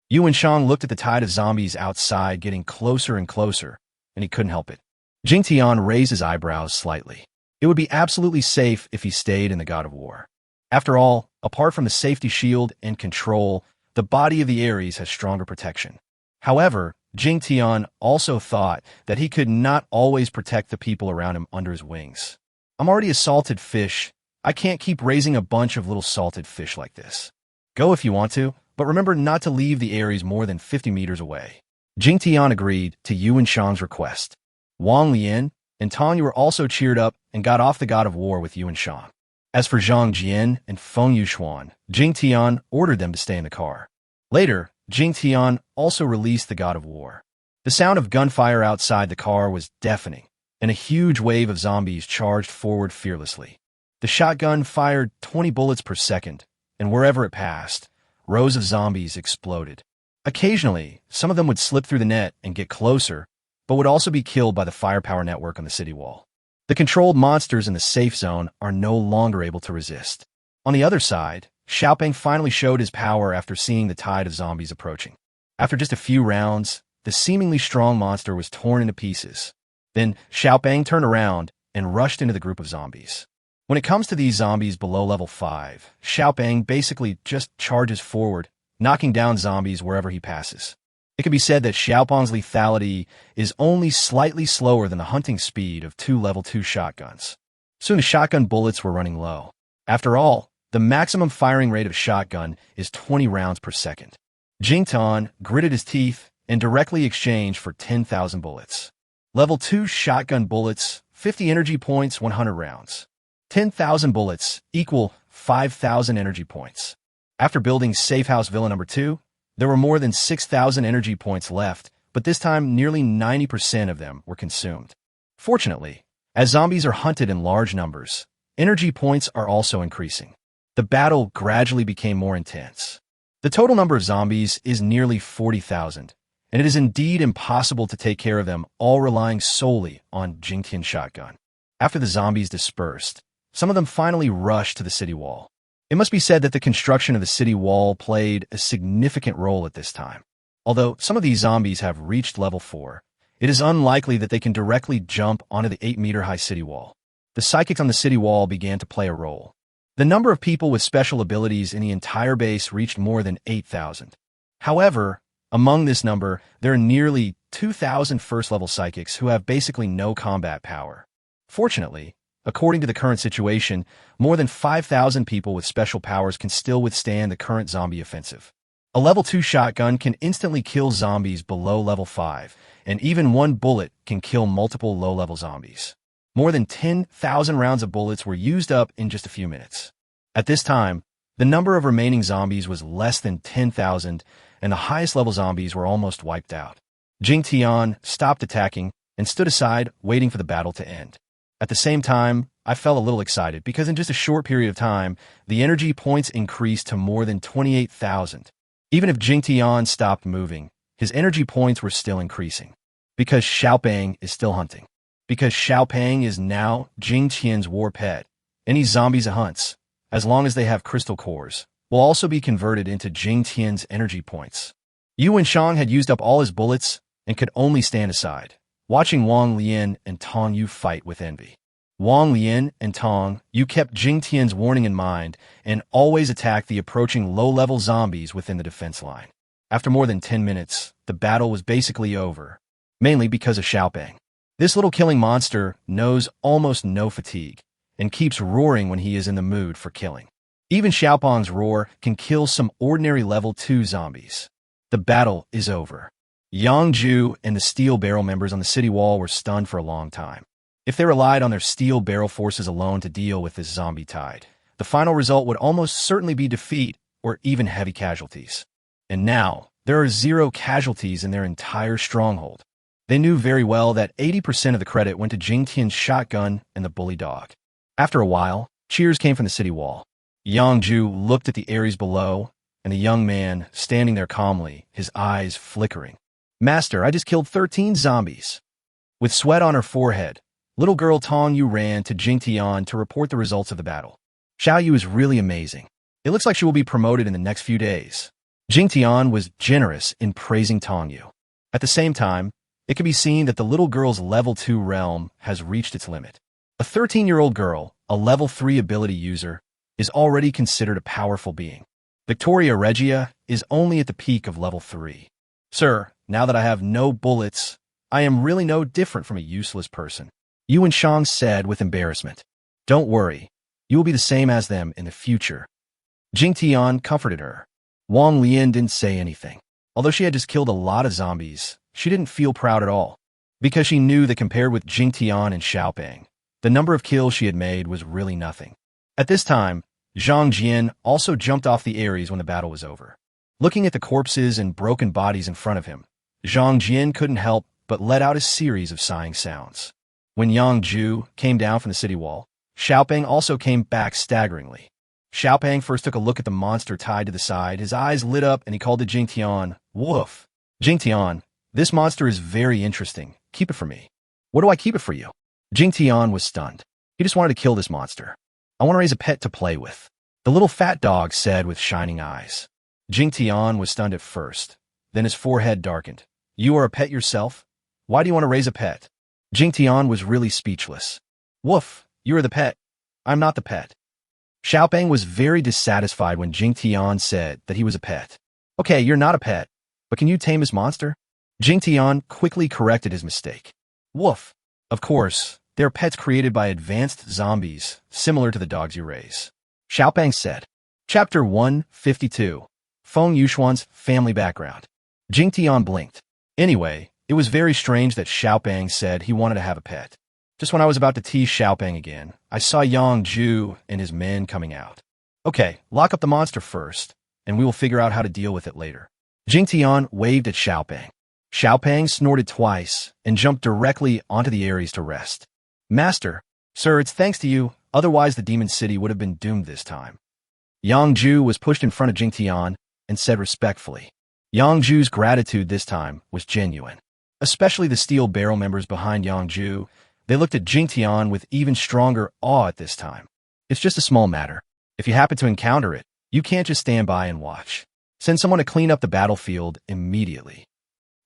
[SPEAKER 1] Yuan looked at the tide of zombies outside getting closer and closer, and he couldn't help it. Jingtian raised his eyebrows slightly. It would be absolutely safe if he stayed in the God of War. After all, apart from the safety shield and control, the body of the Aries has stronger protection. However, Jingtian also thought that he could not always protect the people around him under his wings. I'm already a salted fish. I can't keep raising a bunch of little salted fish like this. Go if you want to, but remember not to leave the Aries more than 50 meters away. Jingtian agreed to Yuan Shang's request. Wong, Leian, and Tong Yu were also cheered up and got off the God of War with Yuan Shang. As for Zhang Jian and Fung Yu, Jingtian ordered them to stay in the car. Later, Jingtian also released the God of War. The sound of gunfire outside the car was deafening, and a huge wave of zombies charged forward fearlessly. The shotgun fired 20 bullets per second, and wherever it passed, rows of zombies exploded. Occasionally, some of them would slip through the net and get closer, but would also be killed by the firepower network on the city wall. The controlled monsters in the safe zone are no longer able to resist. On the other side, Xiaopeng finally showed his power after seeing the tide of zombies approaching. After just a few rounds, the seemingly strong monster was torn into pieces. Then Xiaobang turned around and rushed into the group of zombies. When it comes to these zombies below level 5, Xiaobang basically just charges forward, knocking down zombies wherever he passes. It can be said that Xiaobang's lethality is only slightly slower than the hunting speed of 2 level 2 shotguns. Soon the shotgun bullets were running low. After all, the maximum firing rate of shotgun is 20 rounds per second. Jingtian gritted his teeth and directly exchanged for 10,000 bullets. Level 2 shotgun bullets, 50 energy points, 100 rounds. 10,000 bullets equal 5,000 energy points. After building Safe House Villa number 2, there were more than 6,000 energy points left, but this time nearly 90% of them were consumed. Fortunately, as zombies are hunted in large numbers, energy points are also increasing. The battle gradually became more intense. The total number of zombies is nearly 40,000, and it is indeed impossible to take care of them all relying solely on Jingtian shotgun. After the zombies dispersed, some of them finally rushed to the city wall. It must be said that the construction of the city wall played a significant role at this time. Although some of these zombies have reached level 4, it is unlikely that they can directly jump onto the 8-meter-high city wall. The psychics on the city wall began to play a role. The number of people with special abilities in the entire base reached more than 8,000. However, among this number, there are nearly 2,000 first-level psychics who have basically no combat power. Fortunately, according to the current situation, more than 5,000 people with special powers can still withstand the current zombie offensive. A level 2 shotgun can instantly kill zombies below level 5, and even one bullet can kill multiple low-level zombies. More than 10,000 rounds of bullets were used up in just a few minutes. At this time, the number of remaining zombies was less than 10,000, and the highest-level zombies were almost wiped out. Jingtian stopped attacking and stood aside, waiting for the battle to end. At the same time, I felt a little excited because in just a short period of time, the energy points increased to more than 28,000. Even if Jingtian stopped moving, his energy points were still increasing. Because Xiaobang is still hunting. Because Xiaobang is now Jingtian's war pet. Any zombies it hunts, as long as they have crystal cores, will also be converted into Jingtian's energy points. Yuan had used up all his bullets and could only stand aside, watching Wong, Leian, and Tong Yu fight with envy. Wong, Leian, and Tong Yu kept Jingtian's warning in mind and always attacked the approaching low-level zombies within the defense line. After more than 10 minutes, the battle was basically over, mainly because of Xiaobang. This little killing monster knows almost no fatigue and keeps roaring when he is in the mood for killing. Even Xiaobang's roar can kill some ordinary level 2 zombies. The battle is over. Yang Ju and the Steel Barrel members on the city wall were stunned for a long time. If they relied on their Steel Barrel forces alone to deal with this zombie tide, the final result would almost certainly be defeat or even heavy casualties. And now, there are 0 casualties in their entire stronghold. They knew very well that 80% of the credit went to Jingtian's shotgun and the bully dog. After a while, cheers came from the city wall. Yang Ju looked at the Aries below, and the young man standing there calmly, his eyes flickering. "Master, I just killed 13 zombies." With sweat on her forehead, little girl Tong Yu ran to Jingtian to report the results of the battle. "Xiao Yu is really amazing. It looks like she will be promoted in the next few days." Jingtian was generous in praising Tong Yu. At the same time, it can be seen that the little girl's level 2 realm has reached its limit. A 13-year-old girl, a level 3 ability user, is already considered a powerful being. Victoria Regia is only at the peak of level 3. "Sir, now that I have no bullets, I am really no different from a useless person," Yuan said with embarrassment. "Don't worry, you will be the same as them in the future." Jingtian comforted her. Wong Leian didn't say anything. Although she had just killed a lot of zombies, she didn't feel proud at all, because she knew that compared with Jingtian and Xiaobang, the number of kills she had made was really nothing. At this time, Zhang Jian also jumped off the Aries when the battle was over. Looking at the corpses and broken bodies in front of him, Zhang Jian couldn't help but let out a series of sighing sounds. When Yang Ju came down from the city wall, Xiaobang also came back staggeringly. Xiaobang first took a look at the monster tied to the side. His eyes lit up and he called to Jingtian, "Woof! Jingtian, this monster is very interesting. Keep it for me." "What do I keep it for you?" Jingtian was stunned. He just wanted to kill this monster. "I want to raise a pet to play with," the little fat dog said with shining eyes. Jingtian was stunned at first, Then his forehead darkened. You are a pet yourself? Why do you want to raise a pet? Jingtian was really speechless. Woof, you are the pet. I'm not the pet. Xiaopeng was very dissatisfied when Jingtian said that he was a pet. Okay, you're not a pet, but can you tame this monster? Jingtian quickly corrected his mistake. Woof. Of course, they're pets created by advanced zombies, similar to the dogs you raise. Xiaopeng said. Chapter 152. Feng Yuxuan's family background. Jingtian blinked. Anyway, it was very strange that Xiaopeng said he wanted to have a pet. Just when I was about to tease Xiaopeng again, I saw Yang Zhu and his men coming out. Okay, lock up the monster first, and we will figure out how to deal with it later. Jingtian waved at Xiaopeng. Xiaopeng snorted twice and jumped directly onto the Aries to rest. Master, sir, it's thanks to you, otherwise the demon city would have been doomed this time. Yang Zhu was pushed in front of Jingtian and said respectfully. Yang Zhu's gratitude this time was genuine. Especially the steel barrel members behind Yang Zhu, they looked at Jingtian with even stronger awe at this time. It's just a small matter. If you happen to encounter it, you can't just stand by and watch. Send someone to clean up the battlefield immediately.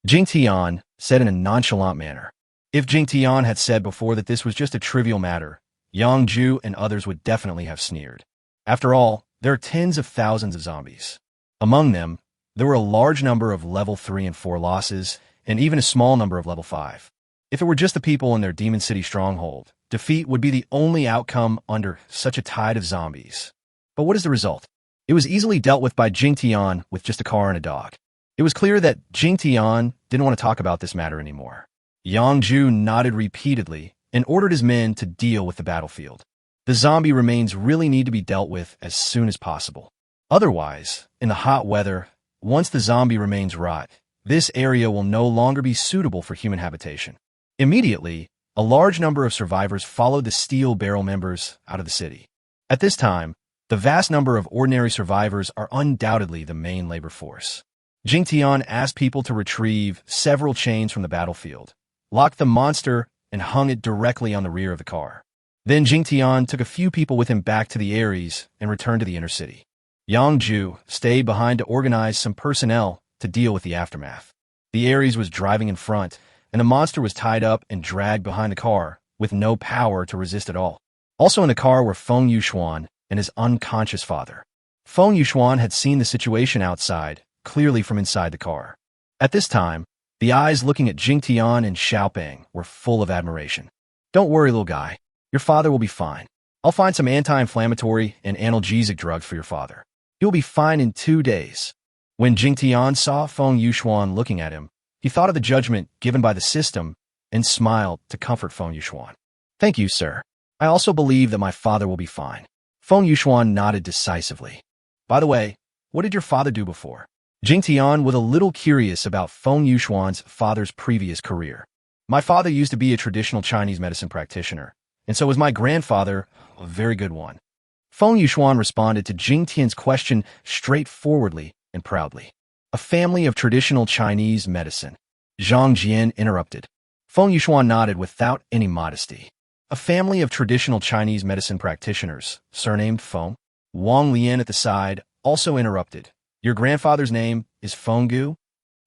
[SPEAKER 1] Jingtian said in a nonchalant manner. If Jingtian had said before that this was just a trivial matter, Yang Zhu and others would definitely have sneered. After all, there are tens of thousands of zombies. Among them, there were a large number of level 3 and 4 losses, and even a small number of level 5. If it were just the people in their Demon City stronghold, defeat would be the only outcome under such a tide of zombies. But what is the result? It was easily dealt with by Jingtian with just a car and a dog. It was clear that Jingtian didn't want to talk about this matter anymore. Yang Zhu nodded repeatedly and ordered his men to deal with the battlefield. The zombie remains really need to be dealt with as soon as possible. Otherwise, in the hot weather, once the zombie remains rot, this area will no longer be suitable for human habitation. Immediately, a large number of survivors followed the steel barrel members out of the city. At this time, the vast number of ordinary survivors are undoubtedly the main labor force. Jingtian asked people to retrieve several chains from the battlefield, locked the monster, and hung it directly on the rear of the car. Then Jingtian took a few people with him back to the Aries and returned to the inner city. Yang Zhu stayed behind to organize some personnel to deal with the aftermath. The Aries was driving in front, and the monster was tied up and dragged behind the car, with no power to resist at all. Also in the car were Feng Yuxuan and his unconscious father. Feng Yuxuan had seen the situation outside, clearly from inside the car. At this time, the eyes looking at Jingtian and Xiaopeng were full of admiration. Don't worry, little guy. Your father will be fine. I'll find some anti-inflammatory and analgesic drugs for your father. He'll be fine in 2 days. When Jingtian saw Feng Yuxuan looking at him, he thought of the judgment given by the system and smiled to comfort Feng Yuxuan. Thank you, sir. I also believe that my father will be fine. Feng Yuxuan nodded decisively. By the way, what did your father do before? Jingtian was a little curious about Feng Yuxuan's father's previous career. My father used to be a traditional Chinese medicine practitioner, and so was my grandfather, a very good one. Feng Yuxuan responded to Jingtian's question straightforwardly and proudly. A family of traditional Chinese medicine. Zhang Jian interrupted. Feng Yuxuan nodded without any modesty. A family of traditional Chinese medicine practitioners, surnamed Feng. Wong Leian at the side also interrupted. Your grandfather's name is Feng Gu?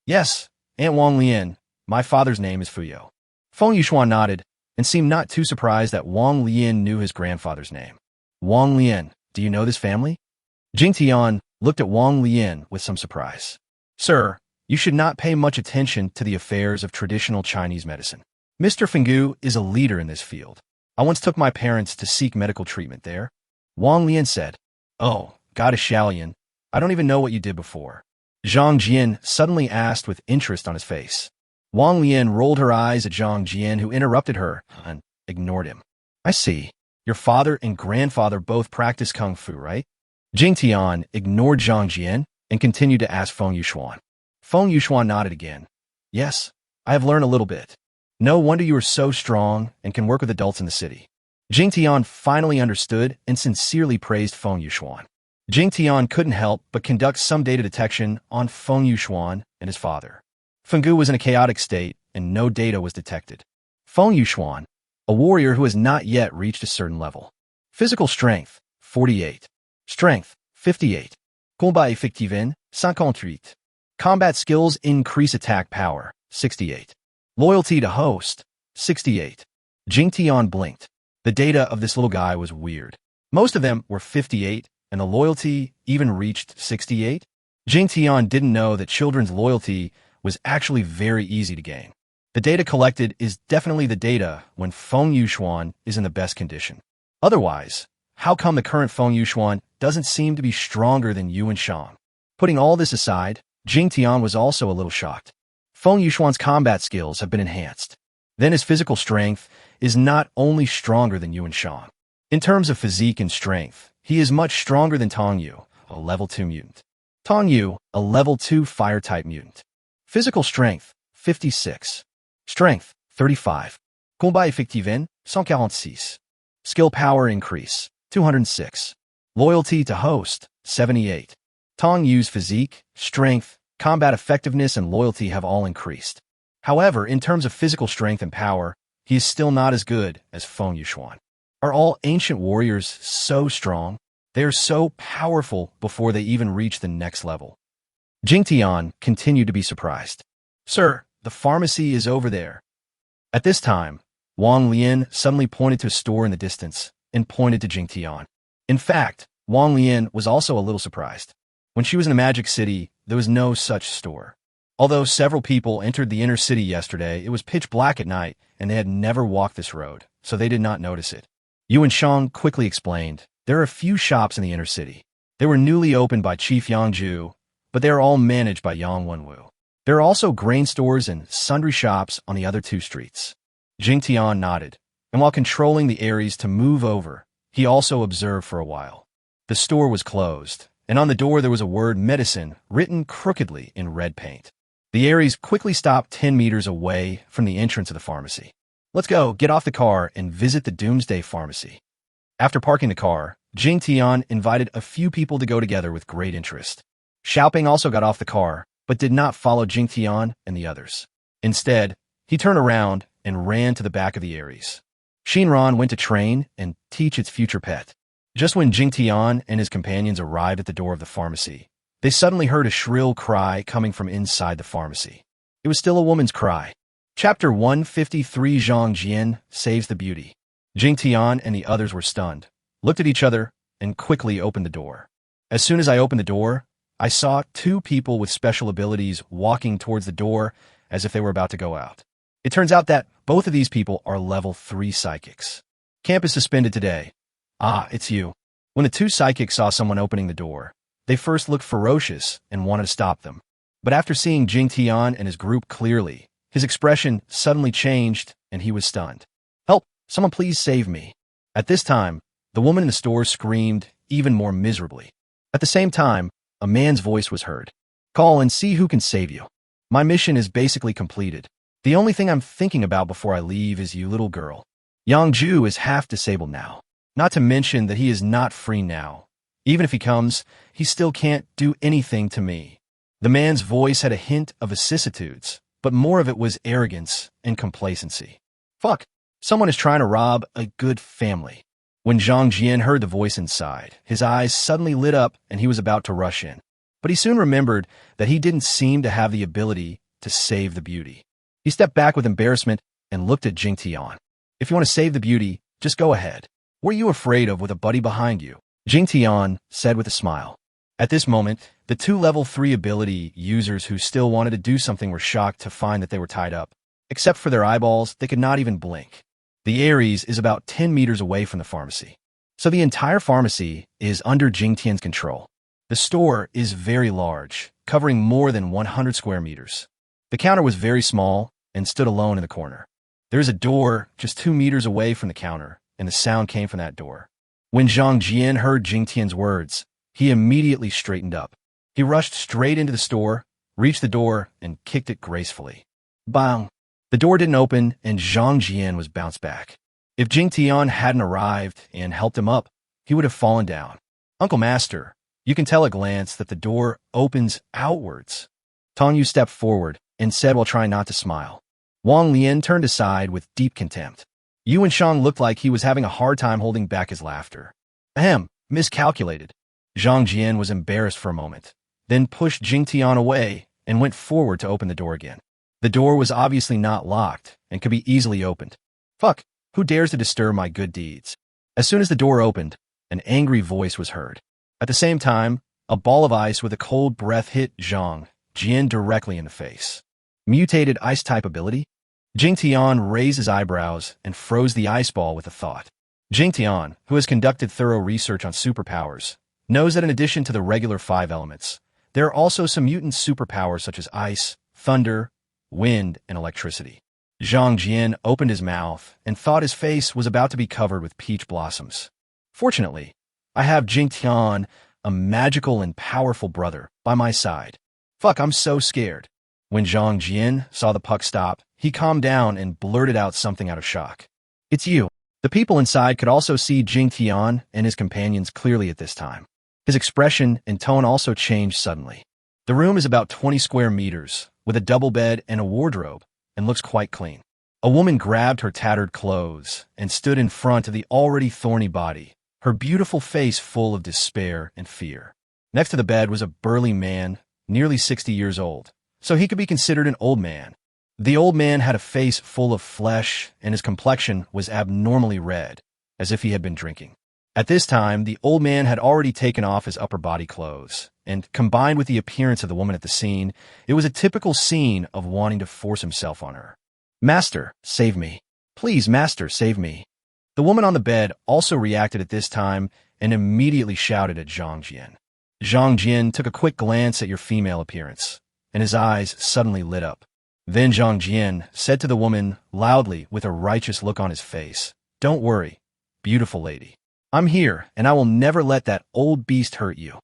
[SPEAKER 1] Yes, Aunt Wong Leian. My father's name is Fuyo. Feng Yuxuan nodded and seemed not too surprised that Wong Leian knew his grandfather's name. Wong Leian, do you know this family? Jingtian looked at Wong Leian with some surprise. Sir, you should not pay much attention to the affairs of traditional Chinese medicine. Mr. Fenggu is a leader in this field. I once took my parents to seek medical treatment there. Wong Leian said, Oh, Goddess Xiaolian, I don't even know what you did before. Zhang Jian suddenly asked with interest on his face. Wong Leian rolled her eyes at Zhang Jian, who interrupted her and ignored him. I see. Your father and grandfather both practice kung fu, right? Jingtian ignored Zhang Jian and continued to ask Feng Yuxuan. Feng Yuxuan nodded again. Yes, I have learned a little bit. No wonder you are so strong and can work with adults in the city. Jingtian finally understood and sincerely praised Feng Yuxuan. Jingtian couldn't help but conduct some data detection on Feng Yuxuan and his father. Fenggu was in a chaotic state and no data was detected. Feng Yuxuan, a warrior who has not yet reached a certain level. Physical strength, 48. Strength, 58. Combat effectiven, 58. Combat skills increase attack power, 68. Loyalty to host, 68. Jingtian blinked. The data of this little guy was weird. Most of them were 58, and the loyalty even reached 68. Jingtian didn't know that children's loyalty was actually very easy to gain. The data collected is definitely the data when Fung Yuan is in the best condition. Otherwise, how come the current Fung Yuan doesn't seem to be stronger than Yuan Shang? Putting all this aside, Jingtian was also a little shocked. Fung Yuan's combat skills have been enhanced. Then his physical strength is not only stronger than Yuan Shang. In terms of physique and strength, he is much stronger than Tong Yu, a level 2 mutant. Tong Yu, a level 2 fire-type mutant. Physical strength, 56. Strength, 35. Combat effectiven, 146. Skill power increase, 206. Loyalty to host, 78. Tong Yu's physique, strength, combat effectiveness, and loyalty have all increased. However, in terms of physical strength and power, he is still not as good as Fung Yuan. Are all ancient warriors so strong? They are so powerful before they even reach the next level. Jingtian continued to be surprised. Sir, the pharmacy is over there. At this time, Leian suddenly pointed to a store in the distance and pointed to Jingtian. In fact, Leian was also a little surprised. When she was in the Magic City, there was no such store. Although several people entered the inner city yesterday, it was pitch black at night, and they had never walked this road, so they did not notice it. Yuan Shang quickly explained, there are a few shops in the inner city. They were newly opened by Chief Yang Ju, but they are all managed by Yang Wenwu. There are also grain stores and sundry shops on the other 2 streets. Jingtian nodded, and while controlling the Aries to move over, he also observed for a while. The store was closed, and on the door there was a word medicine written crookedly in red paint. The Aries quickly stopped 10 meters away from the entrance of the pharmacy. Let's go, get off the car, and visit the Doomsday Pharmacy. After parking the car, Jingtian invited a few people to go together with great interest. Xiaoping also got off the car, but did not follow Jingtian and the others. Instead, he turned around and ran to the back of the Aries. Shinran went to train and teach its future pet. Just when Jingtian and his companions arrived at the door of the pharmacy, they suddenly heard a shrill cry coming from inside the pharmacy. It was still a woman's cry. Chapter 153 Zhang Jian Saves the Beauty. Jingtian and the others were stunned, looked at each other, and quickly opened the door. As soon as I opened the door, I saw 2 people with special abilities walking towards the door as if they were about to go out. It turns out that both of these people are level 3 psychics. Camp is suspended today. Ah, it's you. When the 2 psychics saw someone opening the door, they first looked ferocious and wanted to stop them. But after seeing Jingtian and his group clearly, his expression suddenly changed and he was stunned. Help! Someone please save me. At this time, the woman in the store screamed even more miserably. At the same time, a man's voice was heard. Call and see who can save you. My mission is basically completed. The only thing I'm thinking about before I leave is you, little girl. Yang Ju is half disabled now. Not to mention that he is not free now. Even if he comes, he still can't do anything to me. The man's voice had a hint of vicissitudes, but more of it was arrogance and complacency. Fuck, someone is trying to rob a good family. When Zhang Jian heard the voice inside, his eyes suddenly lit up and he was about to rush in. But he soon remembered that he didn't seem to have the ability to save the beauty. He stepped back with embarrassment and looked at Jingtian. If you want to save the beauty, just go ahead. What are you afraid of with a buddy behind you? Jingtian said with a smile. At this moment, the 2 level 3 ability users who still wanted to do something were shocked to find that they were tied up. Except for their eyeballs, they could not even blink. The Aries is about 10 meters away from the pharmacy. So the entire pharmacy is under Jingtian's control. The store is very large, covering more than 100 square meters. The counter was very small and stood alone in the corner. There is a door just 2 meters away from the counter, and the sound came from that door. When Zhang Jian heard Jingtian's words, he immediately straightened up. He rushed straight into the store, reached the door, and kicked it gracefully. Bang! The door didn't open, and Zhang Jian was bounced back. If Jingtian hadn't arrived and helped him up, he would have fallen down. Uncle Master, you can tell at a glance that the door opens outwards. Tong Yu stepped forward and said while trying not to smile. Leian turned aside with deep contempt. Yuan Shang looked like he was having a hard time holding back his laughter. Ahem, miscalculated. Zhang Jian was embarrassed for a moment, then pushed Jingtian away and went forward to open the door again. The door was obviously not locked and could be easily opened. Fuck, who dares to disturb my good deeds? As soon as the door opened, an angry voice was heard. At the same time, a ball of ice with a cold breath hit Jingtian directly in the face. Mutated ice-type ability? Jingtian raised his eyebrows and froze the ice ball with a thought. Jingtian, who has conducted thorough research on superpowers, knows that in addition to the regular 5 elements, there are also some mutant superpowers such as ice, thunder, wind, and electricity. Jingtian opened his mouth and thought his face was about to be covered with peach blossoms. Fortunately, I have Jingtian, a magical and powerful brother, by my side. Fuck, I'm so scared. When Jingtian saw the puck stop, he calmed down and blurted out something out of shock. It's you. The people inside could also see Jingtian and his companions clearly at this time. His expression and tone also changed suddenly. The room is about 20 square meters, with a double bed and a wardrobe, and looks quite clean. A woman grabbed her tattered clothes and stood in front of the already thorny body, her beautiful face full of despair and fear. Next to the bed was a burly man, nearly 60 years old, so he could be considered an old man. The old man had a face full of flesh, and his complexion was abnormally red, as if he had been drinking. At this time, the old man had already taken off his upper body clothes, and combined with the appearance of the woman at the scene, it was a typical scene of wanting to force himself on her. Master, save me. Please, master, save me. The woman on the bed also reacted at this time and immediately shouted at Jingtian. Jingtian took a quick glance at your female appearance, and his eyes suddenly lit up. Then Jingtian said to the woman loudly with a righteous look on his face, "Don't worry, beautiful lady. I'm here, and I will never let that old beast hurt you."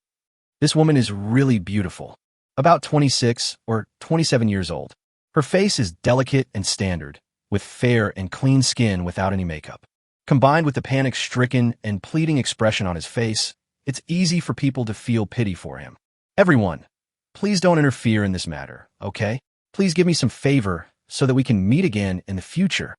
[SPEAKER 1] This woman is really beautiful, about 26 or 27 years old. Her face is delicate and standard, with fair and clean skin without any makeup. Combined with the panic-stricken and pleading expression on his face, it's easy for people to feel pity for him. Everyone, please don't interfere in this matter, okay? Please give me some favor so that we can meet again in the future.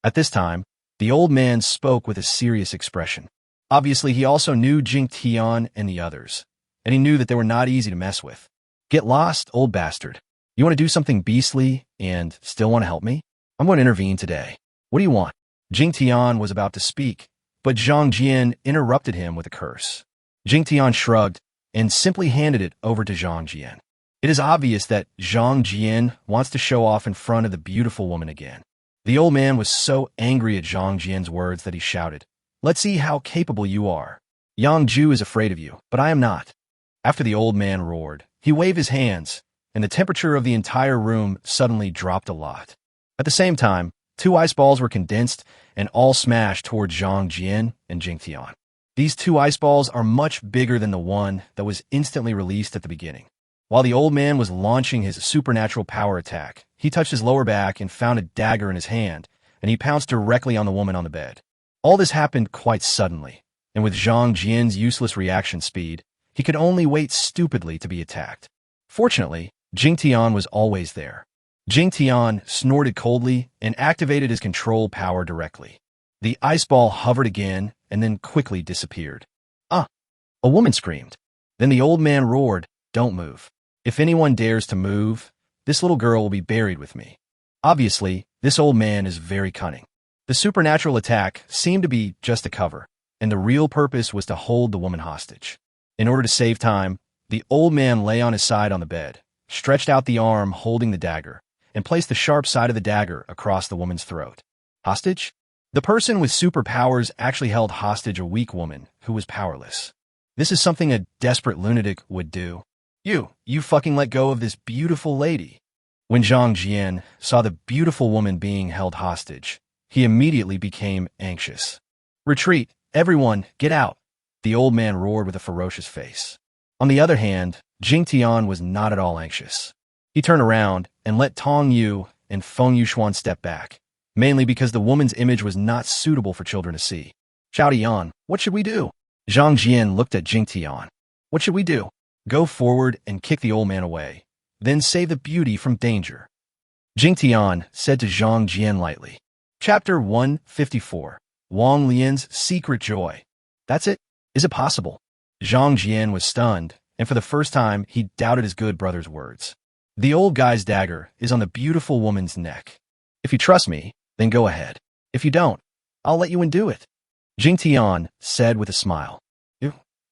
[SPEAKER 1] At this time, the old man spoke with a serious expression. Obviously, he also knew Jingtian and the others, and he knew that they were not easy to mess with. Get lost, old bastard. You want to do something beastly and still want to help me? I'm going to intervene today. What do you want? Jingtian was about to speak, but Jingtian interrupted him with a curse. Jingtian shrugged and simply handed it over to Jingtian. It is obvious that Jingtian wants to show off in front of the beautiful woman again. The old man was so angry at Jingtian's words that he shouted, "Let's see how capable you are. Yangju is afraid of you, but I am not." After the old man roared, he waved his hands, and the temperature of the entire room suddenly dropped a lot. At the same time, 2 ice balls were condensed and all smashed towards Jingtian and Jingtian. These 2 ice balls are much bigger than the one that was instantly released at the beginning. While the old man was launching his supernatural power attack, he touched his lower back and found a dagger in his hand, and he pounced directly on the woman on the bed. All this happened quite suddenly, and with Jingtian's useless reaction speed, he could only wait stupidly to be attacked. Fortunately, Jingtian was always there. Jingtian snorted coldly and activated his control power directly. The ice ball hovered again and then quickly disappeared. "Ah!" A woman screamed. Then the old man roared, "Don't move. If anyone dares to move, this little girl will be buried with me." Obviously, this old man is very cunning. The supernatural attack seemed to be just a cover, and the real purpose was to hold the woman hostage. In order to save time, the old man lay on his side on the bed, stretched out the arm holding the dagger, and placed the sharp side of the dagger across the woman's throat. Hostage? The person with superpowers actually held hostage a weak woman who was powerless. This is something a desperate lunatic would do. You fucking let go of this beautiful lady. When Jingtian saw the beautiful woman being held hostage, he immediately became anxious. "Retreat, everyone, get out," the old man roared with a ferocious face. On the other hand, Jingtian was not at all anxious. He turned around and let Tong Yu and Fung step back, mainly because the woman's image was not suitable for children to see. "Yuan, what should we do?" Jingtian looked at Jingtian. "What should we do?" "Go forward and kick the old man away, then save the beauty from danger," Jingtian said to Jingtian lightly. Chapter 154. Wong Lian's Secret Joy. That's it? Is it possible? Jingtian was stunned, and for the first time, he doubted his good brother's words. The old guy's dagger is on the beautiful woman's neck. If you trust me, then go ahead. If you don't, I'll let you undo it. Jingtian said with a smile.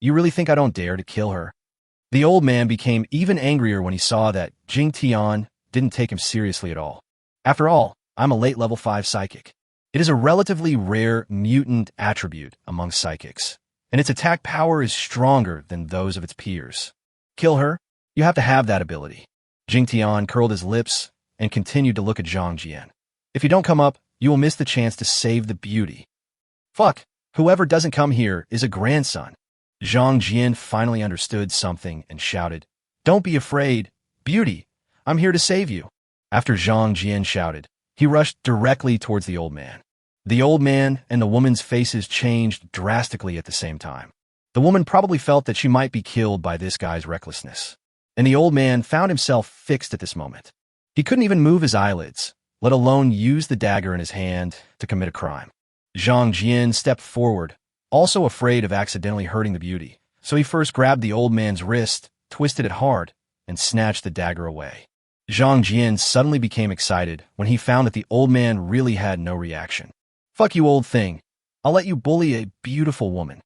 [SPEAKER 1] You really think I don't dare to kill her? The old man became even angrier when he saw that Jingtian didn't take him seriously at all. After all, I'm a late level 5 psychic. It is a relatively rare mutant attribute among psychics, and its attack power is stronger than those of its peers. Kill her? You have to have that ability. Jingtian curled his lips and continued to look at Zhang Jian. If you don't come up, you will miss the chance to save the beauty. Fuck, whoever doesn't come here is a grandson. Zhang Jian finally understood something and shouted, Don't be afraid, beauty, I'm here to save you. After Zhang Jian shouted, he rushed directly towards the old man. The old man and the woman's faces changed drastically at the same time. The woman probably felt that she might be killed by this guy's recklessness, and the old man found himself fixed at this moment. He couldn't even move his eyelids, let alone use the dagger in his hand to commit a crime. Zhang Jian stepped forward, also afraid of accidentally hurting the beauty, so he first grabbed the old man's wrist, twisted it hard, and snatched the dagger away. Zhang Jian suddenly became excited when he found that the old man really had no reaction. Fuck you, old thing. I'll let you bully a beautiful woman.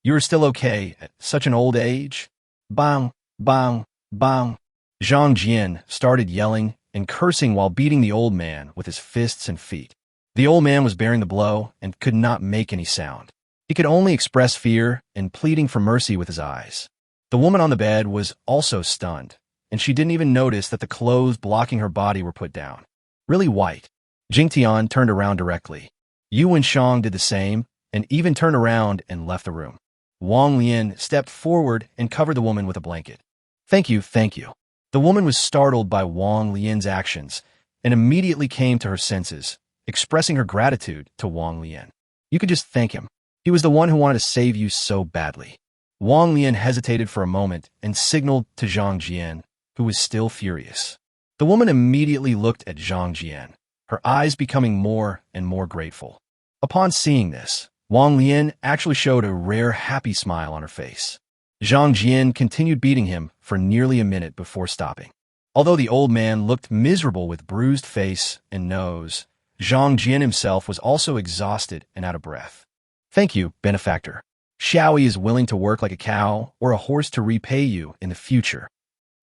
[SPEAKER 1] You are still okay at such an old age? Bang, bang, bang. Zhang Jian started yelling and cursing while beating the old man with his fists and feet. The old man was bearing the blow and could not make any sound. He could only express fear and pleading for mercy with his eyes. The woman on the bed was also stunned, and she didn't even notice that the clothes blocking her body were put down. Really white. Jingtian turned around directly. Yu and Shang did the same, and even turned around and left the room. Wong Leian stepped forward and covered the woman with a blanket. Thank you, thank you. The woman was startled by Wong Lian's actions and immediately came to her senses, expressing her gratitude to Wong Leian. You could just thank him. He was the one who wanted to save you so badly. Wong Leian hesitated for a moment and signaled to Zhang Jian, who was still furious. The woman immediately looked at Zhang Jian, her eyes becoming more and more grateful. Upon seeing this, Wong Leian actually showed a rare happy smile on her face. Zhang Jian continued beating him for nearly a minute before stopping. Although the old man looked miserable with bruised face and nose, Zhang Jian himself was also exhausted and out of breath. Thank you, benefactor. Xiaoyi is willing to work like a cow or a horse to repay you in the future.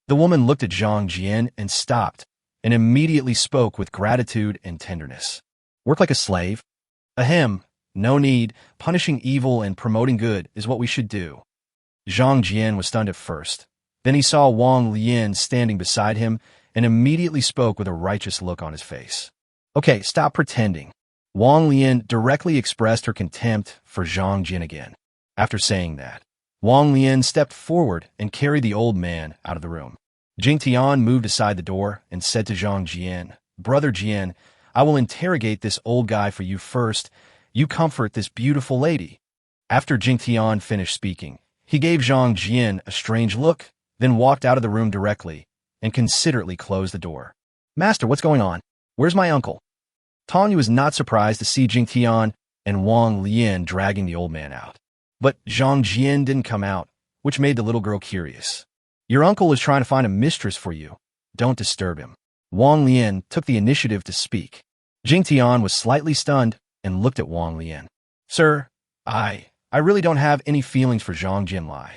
[SPEAKER 1] The woman looked at Zhang Jian and stopped, and immediately spoke with gratitude and tenderness. Work like a slave? Ahem, no need. Punishing evil and promoting good is what we should do. Zhang Jian was stunned at first. Then he saw Wong Leian standing beside him and immediately spoke with a righteous look on his face. Okay, stop pretending. Wong Leian directly expressed her contempt for Zhang Jian again. After saying that, Wong Leian stepped forward and carried the old man out of the room. Jingtian moved aside the door and said to Zhang Jian, Brother Jian, I will interrogate this old guy for you first. You comfort this beautiful lady. After Jingtian finished speaking, he gave Zhang Jian a strange look, then walked out of the room directly and considerately closed the door. Master, what's going on? Where's my uncle? Tong Yu was not surprised to see Jingtian and Wong Leian dragging the old man out. But Zhang Jian didn't come out, which made the little girl curious. Your uncle is trying to find a mistress for you. Don't disturb him. Wong Leian took the initiative to speak. Jingtian was slightly stunned and looked at Wong Leian. Sir, I really don't have any feelings for Zhang Jianlai.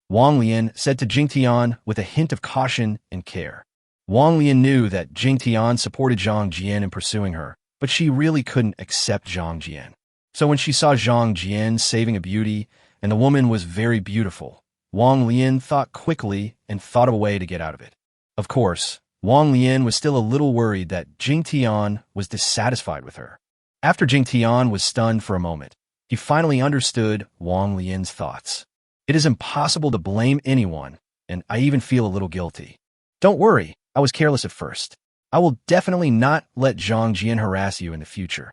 [SPEAKER 1] Wong Leian said to Jingtian with a hint of caution and care. Wong Leian knew that Jingtian supported Zhang Jian in pursuing her, but she really couldn't accept Zhang Jian. So when she saw Zhang Jian saving a beauty, and the woman was very beautiful, Wong Leian thought quickly and thought of a way to get out of it. Of course, Wong Leian was still a little worried that Jingtian was dissatisfied with her. After Jingtian was stunned for a moment, he finally understood Wong Leian's thoughts. It is impossible to blame anyone, and I even feel a little guilty. Don't worry, I was careless at first. I will definitely not let Zhang Jian harass you in the future.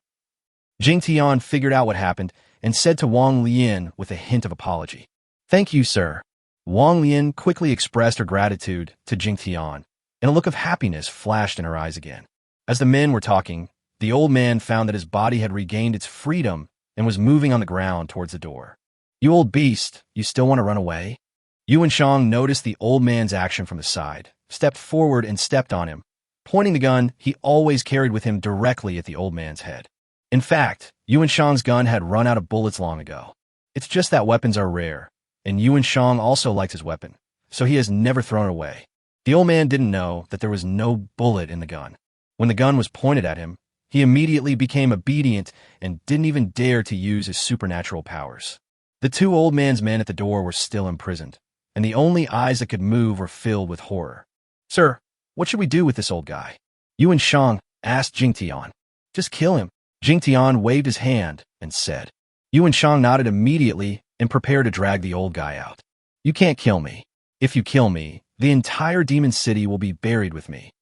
[SPEAKER 1] Jingtian figured out what happened and said to Wong Leian with a hint of apology. Thank you, sir. Wong Leian quickly expressed her gratitude to Jingtian, and a look of happiness flashed in her eyes again. As the men were talking, the old man found that his body had regained its freedom and was moving on the ground towards the door. You old beast, you still want to run away? Yu and Shang noticed the old man's action from the side, stepped forward and stepped on him, pointing the gun he always carried with him directly at the old man's head. In fact, Yuan Shang's gun had run out of bullets long ago. It's just that weapons are rare, and Yuan Shang also likes his weapon, so he has never thrown it away. The old man didn't know that there was no bullet in the gun. When the gun was pointed at him, he immediately became obedient and didn't even dare to use his supernatural powers. The two old man's men at the door were still imprisoned, and the only eyes that could move were filled with horror. "Sir, what should we do with this old guy?" Yuan Shang asked Jingtian. "Just kill him." Jingtian waved his hand and said. Yuan Shang nodded immediately and prepared to drag the old guy out. "You can't kill me. If you kill me, the entire demon city will be buried with me."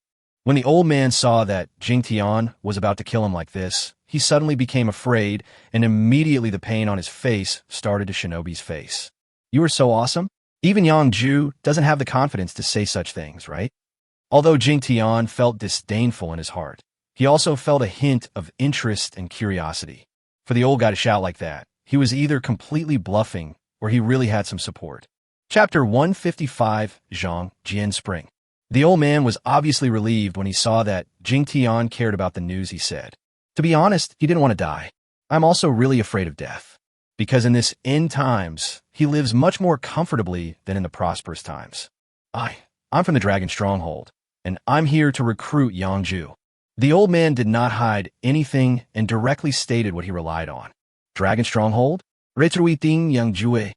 [SPEAKER 1] When the old man saw that Jingtian was about to kill him like this, he suddenly became afraid, and immediately the pain on his face started to Shinobi's face. "You are so awesome? Even Yang Ju doesn't have the confidence to say such things, right?" Although Jingtian felt disdainful in his heart, he also felt a hint of interest and curiosity. For the old guy to shout like that, he was either completely bluffing or he really had some support. Chapter 155, Zhang Jian Spring. The old man was obviously relieved when he saw that Jingtian cared about the news he said. To be honest, he didn't want to die. "I'm also really afraid of death, because in this end times, he lives much more comfortably than in the prosperous times. I'm from the Dragon Stronghold, and I'm here to recruit Yang Ju." The old man did not hide anything and directly stated what he relied on. "Dragon Stronghold? Retruiting Yang Jue."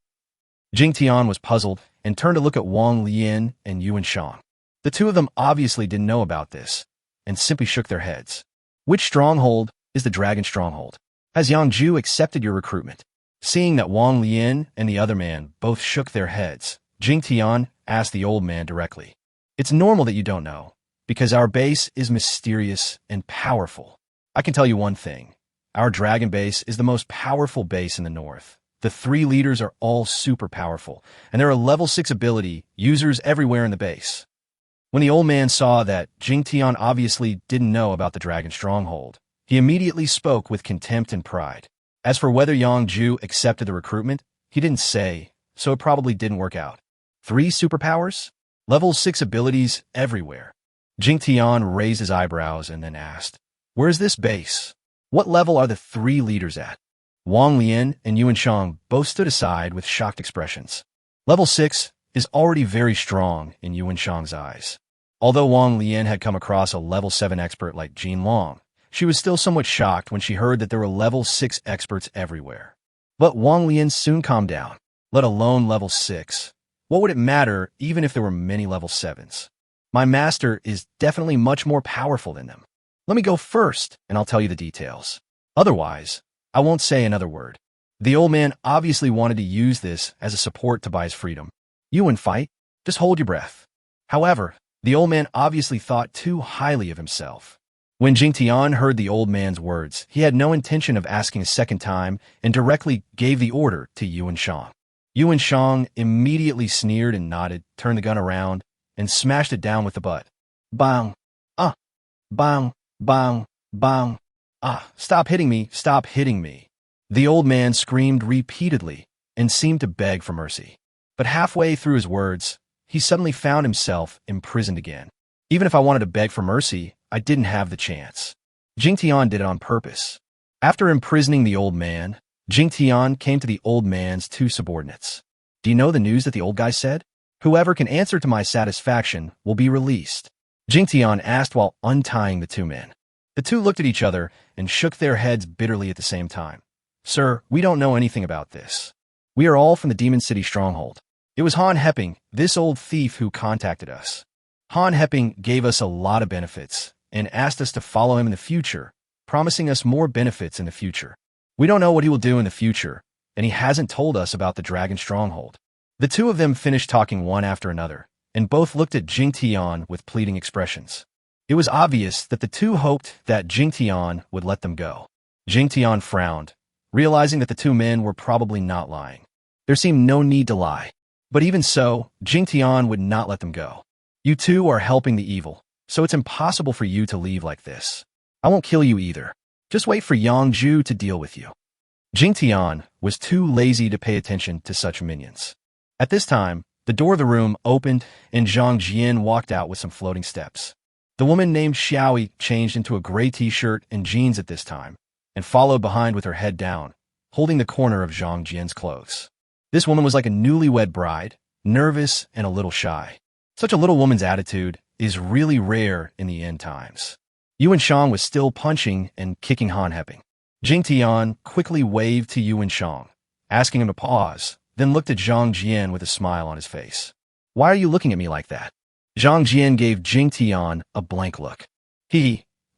[SPEAKER 1] Jingtian was puzzled and turned to look at Wong, Leian, and Yuan Shang. The two of them obviously didn't know about this and simply shook their heads. "Which stronghold is the Dragon Stronghold? Has Yang Ju accepted your recruitment?" Seeing that Wong, Leian, and the other man both shook their heads, Jingtian asked the old man directly. "It's normal that you don't know, because our base is mysterious and powerful. I can tell you one thing. Our dragon base is the most powerful base in the north. The 3 leaders are all super powerful, and there are level 6 ability users everywhere in the base." When the old man saw that Jingtian obviously didn't know about the Dragon Stronghold, he immediately spoke with contempt and pride. As for whether Yang Ju accepted the recruitment, he didn't say, so it probably didn't work out. 3 superpowers? Level 6 abilities everywhere. Jingtian raised his eyebrows and then asked, "Where's this base? What level are the 3 leaders at?" Wong, Leian, and Yuan Shang both stood aside with shocked expressions. Level 6 is already very strong in Yuan Shang's eyes. Although Wong Leian had come across a level 7 expert like Jin Long, she was still somewhat shocked when she heard that there were level 6 experts everywhere. But Wong Leian soon calmed down, let alone level 6. What would it matter even if there were many level 7s? My master is definitely much more powerful than them. Let me go first, and I'll tell you the details. Otherwise, I won't say another word. The old man obviously wanted to use this as a support to buy his freedom. "You wouldn't fight? Just hold your breath." However, the old man obviously thought too highly of himself. When Jingtian heard the old man's words, he had no intention of asking a second time and directly gave the order to Yuan Shang. Yuan Shang immediately sneered and nodded, turned the gun around, and smashed it down with the butt. Bang! Ah! Bang! Bang! Bang! Ah! Stop hitting me! Stop hitting me! The old man screamed repeatedly and seemed to beg for mercy. But halfway through his words, he suddenly found himself imprisoned again. Even if I wanted to beg for mercy, I didn't have the chance. Jingtian did it on purpose. After imprisoning the old man, Jingtian came to the old man's 2 subordinates. "Do you know the news that the old guy said? Whoever can answer to my satisfaction will be released." Jingtian asked while untying the 2 men. The 2 looked at each other and shook their heads bitterly at the same time. "Sir, we don't know anything about this. We are all from the Demon City Stronghold. It was Han Hepping, this old thief, who contacted us. Han Hepping gave us a lot of benefits and asked us to follow him in the future, promising us more benefits in the future. We don't know what he will do in the future, and he hasn't told us about the Dragon Stronghold." The 2 of them finished talking one after another, and both looked at Jingtian with pleading expressions. It was obvious that the 2 hoped that Jingtian would let them go. Jingtian frowned, realizing that the 2 men were probably not lying. There seemed no need to lie. But even so, Jingtian would not let them go. "You 2 are helping the evil, so it's impossible for you to leave like this. I won't kill you either. Just wait for Yang Ju to deal with you." Jingtian was too lazy to pay attention to such minions. At this time, The door of the room opened, and Jingtian walked out with some floating steps. The woman named Xiaoyi changed into a gray t-shirt and jeans at this time, and followed behind with her head down, holding the corner of Jingtian's clothes. This woman was like a newlywed bride, nervous and a little shy. Such a little woman's attitude is really rare in the end times. Yuan was still punching and kicking Han Heping. Jingtian quickly waved to Yuan, asking him to pause, then looked at Jingtian with a smile on his face. Why are you looking at me like that? Jingtian gave Jingtian a blank look.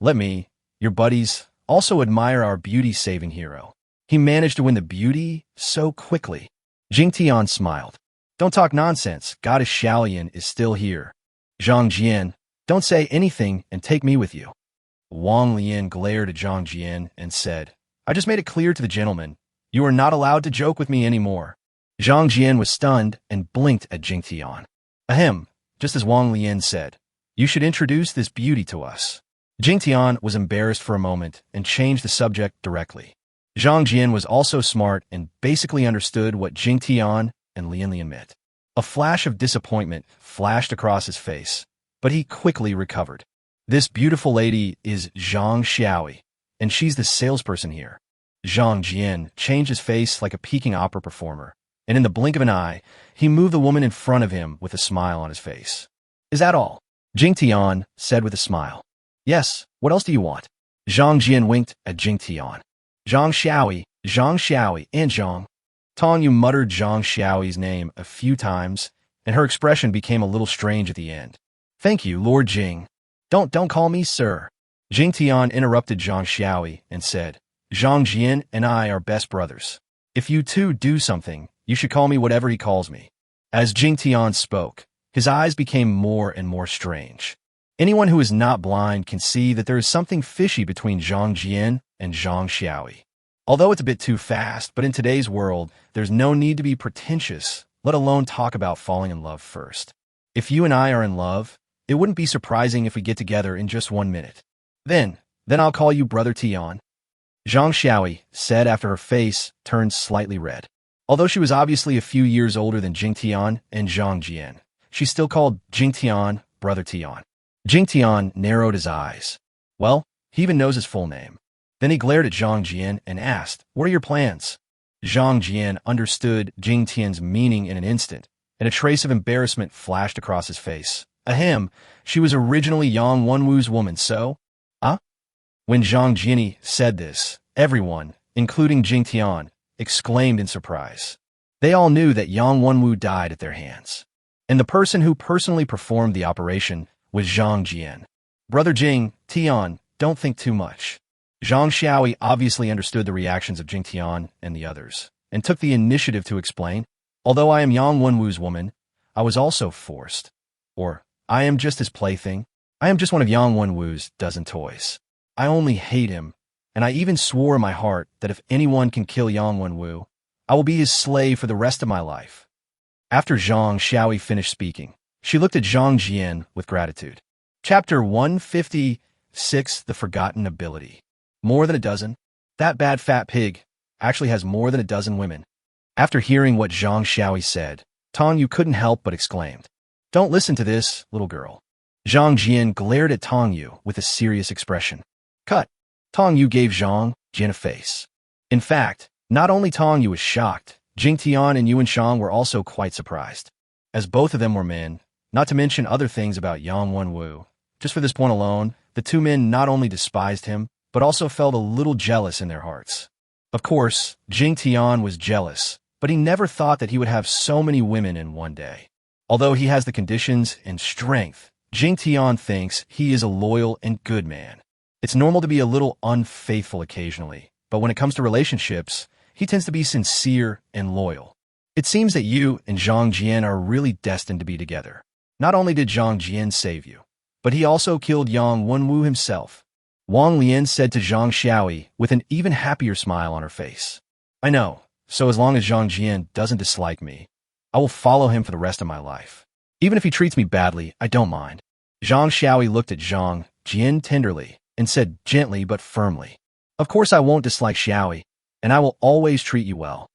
[SPEAKER 1] Let me, your buddies, also admire our beauty-saving hero. He managed to win the beauty so quickly. Jingtian smiled. Don't talk nonsense, Goddess Xiaoyan is still here. Jingtian, don't say anything and take me with you. Wong Leian glared at Jingtian and said, I just made it clear to the gentleman, you are not allowed to joke with me anymore. Jingtian was stunned and blinked at Jingtian. Ahem, just as Wong Leian said, you should introduce this beauty to us. Jingtian was embarrassed for a moment and changed the subject directly. Jingtian was also smart and basically understood what Jingtian and Leian meant. A flash of disappointment flashed across his face, but he quickly recovered. This beautiful lady is Zhang Xiaoyi, and she's the salesperson here. Jingtian changed his face like a Peking opera performer, and in the blink of an eye, he moved the woman in front of him with a smile on his face. Is that all? Jingtian said with a smile. Yes, what else do you want? Jingtian winked at Jingtian. Zhang Xiaoyi, and Zhang. Tong Yu muttered Zhang Xiaoyi's name a few times, and her expression became a little strange at the end. Thank you, Lord Jing. Don't call me sir. Jingtian interrupted Zhang Xiaoyi and said, Jingtian and I are best brothers. If you two do something, you should call me whatever he calls me. As Jingtian spoke, his eyes became more and more strange. Anyone who is not blind can see that there is something fishy between Jingtian and Zhang Xiaoyi. Although it's a bit too fast, but in today's world, there's no need to be pretentious, let alone talk about falling in love first. If you and I are in love, it wouldn't be surprising if we get together in just 1 minute. Then I'll call you Brother Tian. Zhang Xiaoyi said after her face turned slightly red. Although she was obviously a few years older than Jingtian and Jingtian, she still called Jingtian Brother Tian. Jingtian narrowed his eyes. Well, he even knows his full name. Then he glared at Jingtian and asked, what are your plans? Jingtian understood Jingtian's meaning in an instant, and a trace of embarrassment flashed across his face. Ahem, she was originally Yang Wenwu's woman, so? When Jingtian said this, everyone, including Jingtian, exclaimed in surprise. They all knew that Yang Wenwu died at their hands. And the person who personally performed the operation was Jingtian. Brother Jing, Tian, don't think too much. Zhang Xiaoyi obviously understood the reactions of Jingtian and the others, and took the initiative to explain, although I am Yang Wenwu's woman, I was also forced. Or, I am just his plaything. I am just one of Yang Wenwu's dozen toys. I only hate him, and I even swore in my heart that if anyone can kill Yang Wenwu, I will be his slave for the rest of my life. After Zhang Xiaoyi finished speaking, she looked at Jingtian with gratitude. Chapter 156, The Forgotten Ability. More than a dozen? That bad fat pig actually has more than a dozen women. After hearing what Zhang Xiaoyi said, Tong Yu couldn't help but exclaimed, Don't listen to this, little girl. Jingtian glared at Tong Yu with a serious expression. Cut. Tong Yu gave Jingtian a face. In fact, not only Tong Yu was shocked, Jingtian and Yuan were also quite surprised. As both of them were men, not to mention other things about Yang Wenwu, just for this point alone, the two men not only despised him, but also felt a little jealous in their hearts. Of course, Jingtian was jealous, but he never thought that he would have so many women in one day. Although he has the conditions and strength, Jingtian thinks he is a loyal and good man. It's normal to be a little unfaithful occasionally, but when it comes to relationships, he tends to be sincere and loyal. It seems that you and Jingtian are really destined to be together. Not only did Jingtian save you, but he also killed Yang Wenwu himself. Wong Leian said to Zhang Xiaoyi with an even happier smile on her face. I know, so as long as Jingtian doesn't dislike me, I will follow him for the rest of my life. Even if he treats me badly, I don't mind. Zhang Xiaoyi looked at Jingtian tenderly and said gently but firmly, Of course I won't dislike Xiaoyi, and I will always treat you well.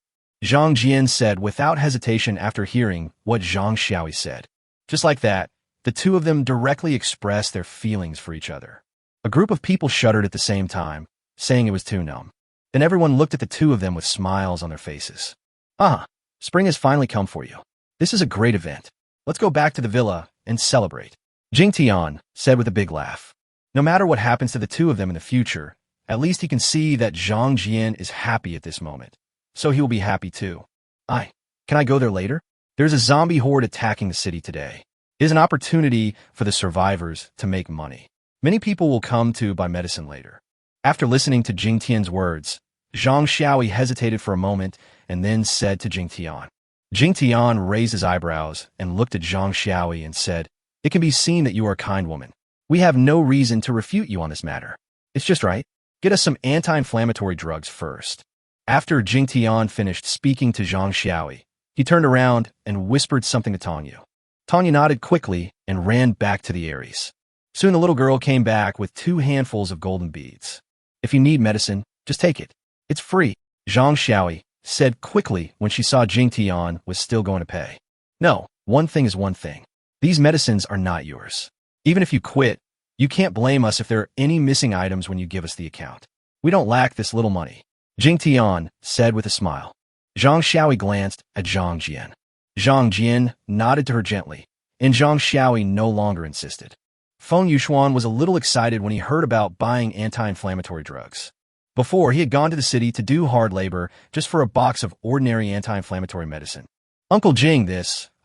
[SPEAKER 1] Zhang Jian said without hesitation after hearing what Zhang Xiaoyi said. Just like that, the two of them directly expressed their feelings for each other. A group of people shuddered at the same time, saying it was too numb. Then everyone looked at the two of them with smiles on their faces. Ah, spring has finally come for you. This is a great event. Let's go back to the villa and celebrate. Jingtian said with a big laugh. No matter what happens to the two of them in the future, at least he can see that Zhang Jian is happy at this moment. So he will be happy too. Can I go there later? There's a zombie horde attacking the city today. It is an opportunity for the survivors to make money. Many people will come to buy medicine later. After listening to Jingtian's words, Zhang Xiaoyi hesitated for a moment and then said to Jingtian. Jingtian raised his eyebrows and looked at Zhang Xiaoyi and said, "It can be seen that you are a kind woman. We have no reason to refute you on this matter. It's just right. Get us some anti-inflammatory drugs first." After Jingtian finished speaking to Zhang Xiaoyi, he turned around and whispered something to Tong Yu. Tong Yu nodded quickly and ran back to the Aries. Soon the little girl came back with 2 handfuls of golden beads. "If you need medicine, just take it. It's free," Zhang Xiaoyi said quickly when she saw Jingtian was still going to pay. "No, one thing is one thing. These medicines are not yours. Even if you quit, you can't blame us if there are any missing items when you give us the account. We don't lack this little money," Jingtian said with a smile. Zhang Xiaoyi glanced at Zhang Jian. Zhang Jian nodded to her gently, and Zhang Xiaoyi no longer insisted. Fung Yuan was a little excited when he heard about buying anti-inflammatory drugs. Before, he had gone to the city to do hard labor just for a box of ordinary anti-inflammatory medicine. "Uncle Jing,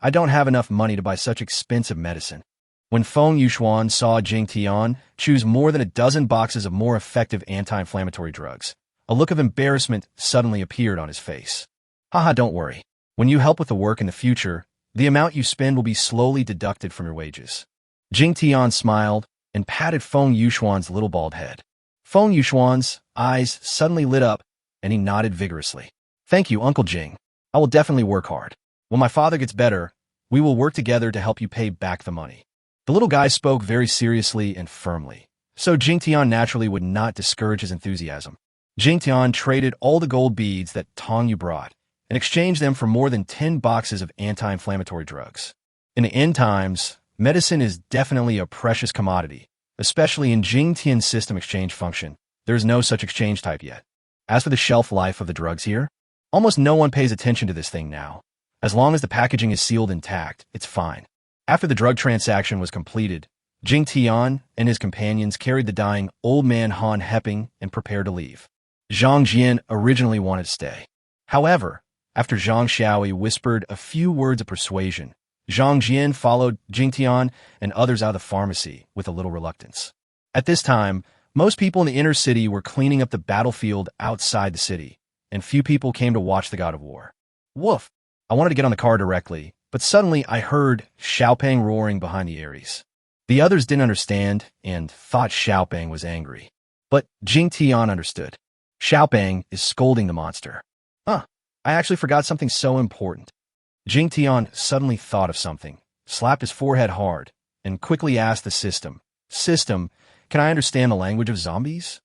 [SPEAKER 1] I don't have enough money to buy such expensive medicine." When Fung Yuan saw Jingtian choose more than a dozen boxes of more effective anti-inflammatory drugs, a look of embarrassment suddenly appeared on his face. "Haha, don't worry. When you help with the work in the future, the amount you spend will be slowly deducted from your wages." Jingtian smiled and patted Fung Yuan's little bald head. Fung Yuan's eyes suddenly lit up, and he nodded vigorously. "Thank you, Uncle Jing. I will definitely work hard. When my father gets better, we will work together to help you pay back the money." The little guy spoke very seriously and firmly, so Jingtian naturally would not discourage his enthusiasm. Jingtian traded all the gold beads that Tong Yu brought and exchanged them for more than 10 boxes of anti-inflammatory drugs. In the end times, medicine is definitely a precious commodity, especially in Jingtian's system exchange function. There is no such exchange type yet. As for the shelf life of the drugs here, almost no one pays attention to this thing now. As long as the packaging is sealed intact, it's fine. After the drug transaction was completed, Jingtian and his companions carried the dying old man Han Heping and prepared to leave. Zhang Jian originally wanted to stay. However, after Zhang Xiaoyi whispered a few words of persuasion, Zhang Jian followed Jingtian and others out of the pharmacy with a little reluctance. At this time, most people in the inner city were cleaning up the battlefield outside the city, and few people came to watch the God of War. Woof! I wanted to get on the car directly, but suddenly I heard Xiaopeng roaring behind the Aries. The others didn't understand and thought Xiaopeng was angry. But Jingtian understood. Xiaopeng is scolding the monster. I actually forgot something so important. Jingtian suddenly thought of something, slapped his forehead hard, and quickly asked the system, "System, can I understand the language of zombies?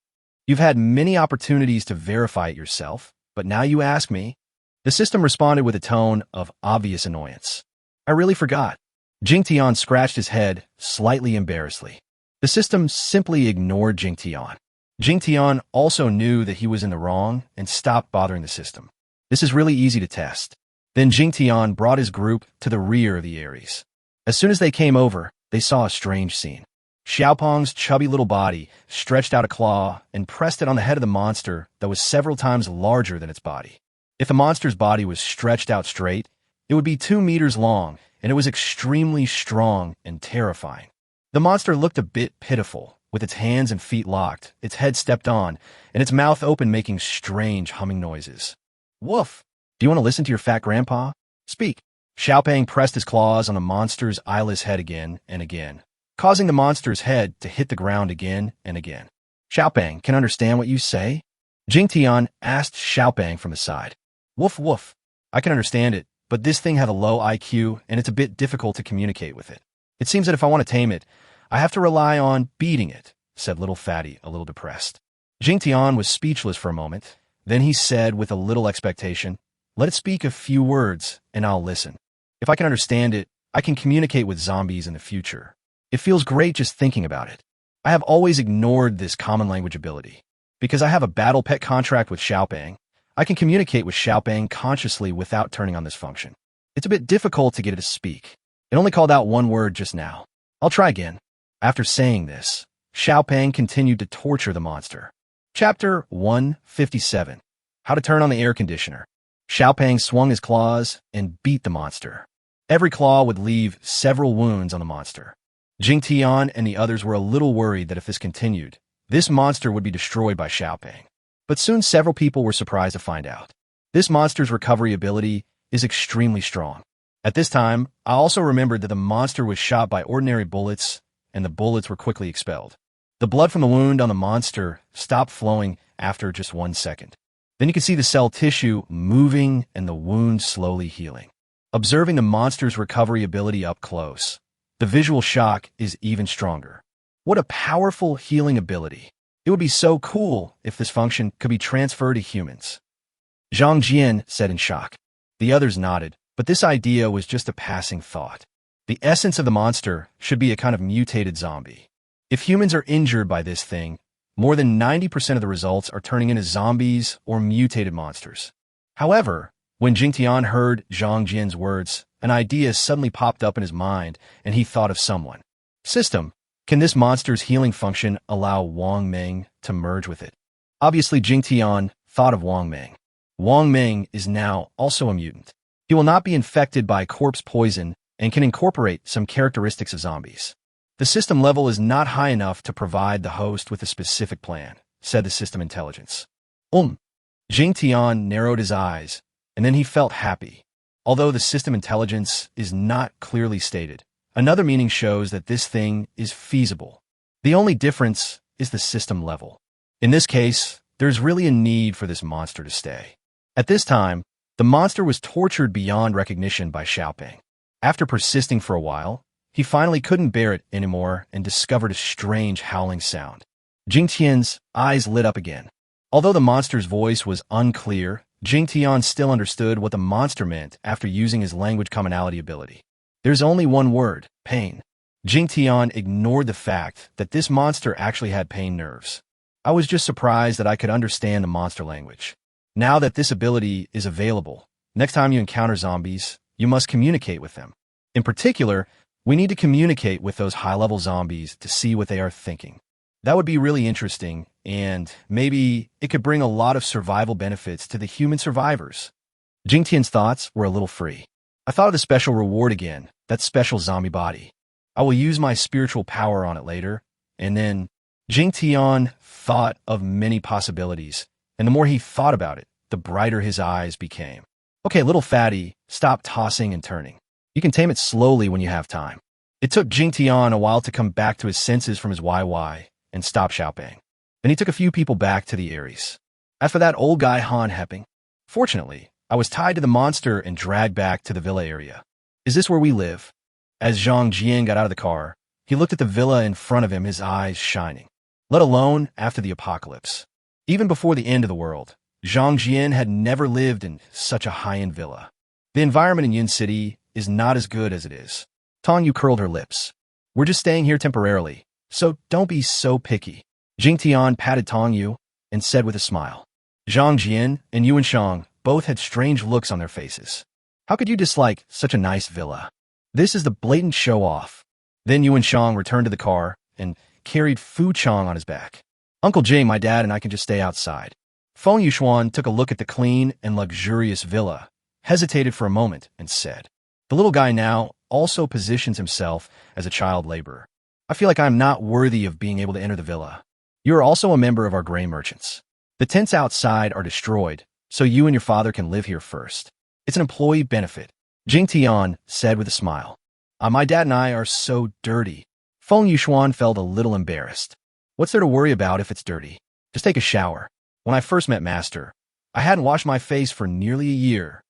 [SPEAKER 1] You've had many opportunities to verify it yourself, but now you ask me." The system responded with a tone of obvious annoyance. "I really forgot." Jingtian scratched his head, slightly embarrassedly. The system simply ignored Jingtian. Jingtian also knew that he was in the wrong and stopped bothering the system. This is really easy to test. Then Jingtian brought his group to the rear of the Aries. As soon as they came over, they saw a strange scene. Xiaopeng's chubby little body stretched out a claw and pressed it on the head of the monster that was several times larger than its body. If the monster's body was stretched out straight, it would be 2 meters long, and it was extremely strong and terrifying. The monster looked a bit pitiful, with its hands and feet locked, its head stepped on, and its mouth open making strange humming noises. "Woof! Do you want to listen to your fat grandpa? Speak." Xiaopeng pressed his claws on the monster's eyeless head again and again, causing the monster's head to hit the ground again and again. "Xiaopeng can understand what you say?" Jingtian asked Xiaopeng from the side. "Woof woof. I can understand it, but this thing has a low IQ and it's a bit difficult to communicate with it. It seems that if I want to tame it, I have to rely on beating it," said little Fatty, a little depressed. Jingtian was speechless for a moment. Then he said with a little expectation, Let it speak a few words, and I'll listen. If I can understand it, I can communicate with zombies in the future. It feels great just thinking about it. I have always ignored this common language ability. Because I have a battle pet contract with Xiaopeng, I can communicate with Xiaopeng consciously without turning on this function. It's a bit difficult to get it to speak. It only called out one word just now. I'll try again. After saying this, Xiaopeng continued to torture the monster. Chapter 157. How to turn on the air conditioner. Xiaopeng swung his claws and beat the monster. Every claw would leave several wounds on the monster. Jingtian and the others were a little worried that if this continued, this monster would be destroyed by Xiaopeng. But soon several people were surprised to find out. This monster's recovery ability is extremely strong. At this time, I also remembered that the monster was shot by ordinary bullets, and the bullets were quickly expelled. The blood from the wound on the monster stopped flowing after just 1 second. Then you could see the cell tissue moving and the wound slowly healing. Observing the monster's recovery ability up close, the visual shock is even stronger. What a powerful healing ability. It would be so cool if this function could be transferred to humans. Zhang Jian said in shock. The others nodded, but this idea was just a passing thought. The essence of the monster should be a kind of mutated zombie. If humans are injured by this thing, more than 90% of the results are turning into zombies or mutated monsters. However, when Jingtian heard Zhang Jian's words, an idea suddenly popped up in his mind, and he thought of someone. System, can this monster's healing function allow Wong Ming to merge with it? Obviously, Jingtian thought of Wong Ming. Wong Ming is now also a mutant. He will not be infected by corpse poison and can incorporate some characteristics of zombies. The system level is not high enough to provide the host with a specific plan, said the system intelligence. Jingtian narrowed his eyes, and then he felt happy. Although the system intelligence is not clearly stated, another meaning shows that this thing is feasible. The only difference is the system level. In this case, there's really a need for this monster to stay. At this time, the monster was tortured beyond recognition by Xiaopeng. After persisting for a while, he finally couldn't bear it anymore and discovered a strange howling sound. Jingtian's eyes lit up again. Although the monster's voice was unclear, Jingtian still understood what the monster meant after using his language commonality ability. There's only one word, pain. Jingtian ignored the fact that this monster actually had pain nerves. I was just surprised that I could understand the monster language. Now that this ability is available, next time you encounter zombies, you must communicate with them. In particular, we need to communicate with those high-level zombies to see what they are thinking. That would be really interesting, and maybe it could bring a lot of survival benefits to the human survivors. Jingtian's thoughts were a little free. I thought of the special reward again, that special zombie body. I will use my spiritual power on it later, and then Jingtian thought of many possibilities, and the more he thought about it, the brighter his eyes became. Okay, little fatty, stop tossing and turning. You can tame it slowly when you have time. It took Jingtian a while to come back to his senses from his YY and stop Xiaopeng. Then he took a few people back to the Aries. As for that old guy Han Hepping, fortunately, I was tied to the monster and dragged back to the villa area. Is this where we live? As Zhang Jian got out of the car, he looked at the villa in front of him, his eyes shining. Let alone after the apocalypse. Even before the end of the world, Zhang Jian had never lived in such a high-end villa. The environment in Yun City is not as good as it is. Tong Yu curled her lips. We're just staying here temporarily, so don't be so picky. Jingtian patted Tong Yu and said with a smile. Zhang Jian and Yuan Shang both had strange looks on their faces. How could you dislike such a nice villa? This is the blatant show-off. Then Yuan Shang returned to the car and carried Fu Chang on his back. Uncle Jay, my dad, and I can just stay outside. Fung Yuan took a look at the clean and luxurious villa, hesitated for a moment, and said, the little guy now also positions himself as a child laborer. I feel like I'm not worthy of being able to enter the villa. You are also a member of our gray merchants. The tents outside are destroyed, so you and your father can live here first. It's an employee benefit, Jingtian said with a smile. My dad and I are so dirty. Fung Yuan felt a little embarrassed. What's there to worry about if it's dirty? Just take a shower. When I first met Master, I hadn't washed my face for nearly a year.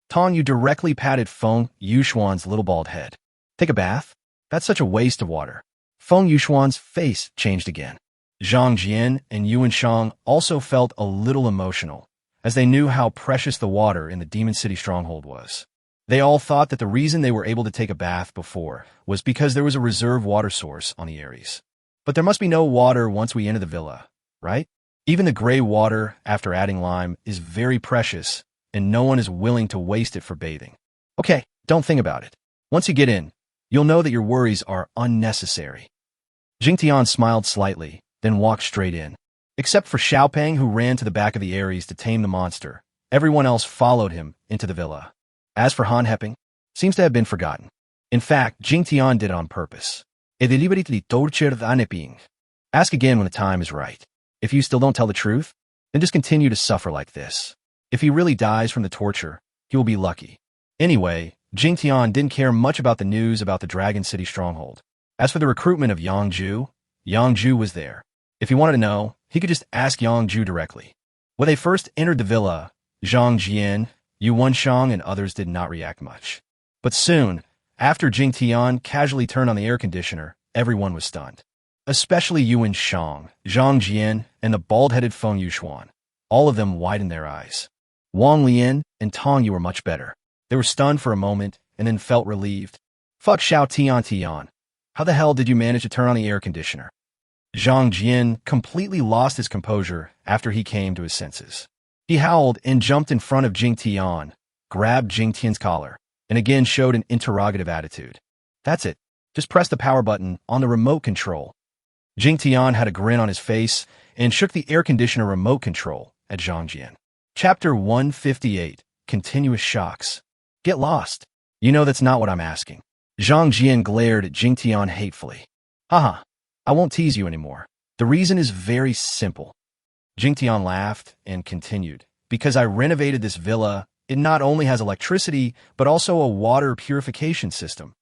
[SPEAKER 1] Tong Yu directly patted Fung Yuan's little bald head. Take a bath? That's such a waste of water. Fung Yuan's face changed again. Zhang Jian and Yuan Shang also felt a little emotional. as they knew how precious the water in the Demon City stronghold was. They all thought that the reason they were able to take a bath before was because there was a reserve water source on the Aries. But there must be no water once we enter the villa, right? Even the gray water, after adding lime, is very precious, and no one is willing to waste it for bathing. Okay, don't think about it. Once you get in, you'll know that your worries are unnecessary. Jingtian smiled slightly, then walked straight in. Except for Xiaopeng, who ran to the back of the Aries to tame the monster, everyone else followed him into the villa. As for Han Heping, seems to have been forgotten. In fact, Jingtian did it on purpose. Ask again when the time is right. If you still don't tell the truth, then just continue to suffer like this. If he really dies from the torture, he will be lucky. Anyway, Jingtian didn't care much about the news about the Dragon City stronghold. As for the recruitment of Yangju was there. If he wanted to know, he could just ask Yangju directly. When they first entered the villa, Zhang Jian, Yuan Shang, and others did not react much. But soon, after Jingtian casually turned on the air conditioner, everyone was stunned. Especially Yuan Shang, Zhang Jian, and the bald-headed Fung Yu. All of them widened their eyes. Wong, Leian, and Tong Yu were much better. They were stunned for a moment, and then felt relieved. Fuck Xiao Tian. How the hell did you manage to turn on the air conditioner? Zhang Jian completely lost his composure after he came to his senses. He howled and jumped in front of Jingtian, grabbed Jingtian's collar, and again showed an interrogative attitude. That's it. Just press the power button on the remote control. Jingtian had a grin on his face and shook the air conditioner remote control at Zhang Jian. Chapter 158, Continuous Shocks. Get lost. You know that's not what I'm asking. Zhang Jian glared at Jingtian hatefully. Haha, I won't tease you anymore. The reason is very simple. Jingtian laughed and continued. Because I renovated this villa, it not only has electricity, but also a water purification system.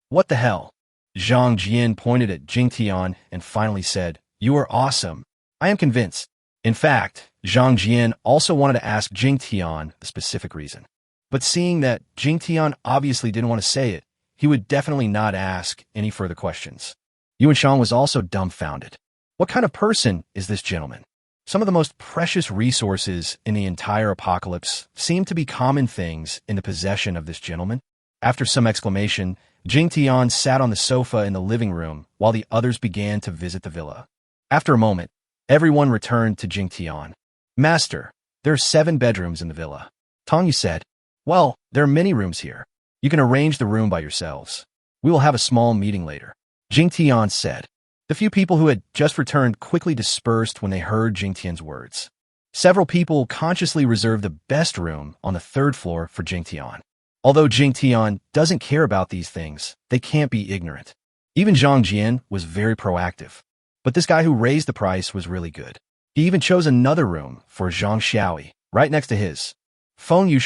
[SPEAKER 1] What the hell? Zhang Jian pointed at Jingtian and finally said, You are awesome. I am convinced. In fact, Zhang Jian also wanted to ask Jingtian the specific reason. But seeing that Jingtian obviously didn't want to say it, he would definitely not ask any further questions. Yuan Shang was also dumbfounded. What kind of person is this gentleman? Some of the most precious resources in the entire apocalypse seem to be common things in the possession of this gentleman. After some exclamation, Jingtian sat on the sofa in the living room while the others began to visit the villa. After a moment, everyone returned to Jingtian. Master, there are 7 bedrooms in the villa. Tong Yu said, Well, there are many rooms here. You can arrange the room by yourselves. We will have a small meeting later. Jingtian said. The few people who had just returned quickly dispersed when they heard Jingtian's words. Several people consciously reserved the best room on the 3rd floor for Jingtian. Although Jingtian doesn't care about these things, they can't be ignorant. Even Zhang Jian was very proactive. But this guy who raised the price was really good. He even chose another room for Zhang Xiaoi, right next to his. Fung Yu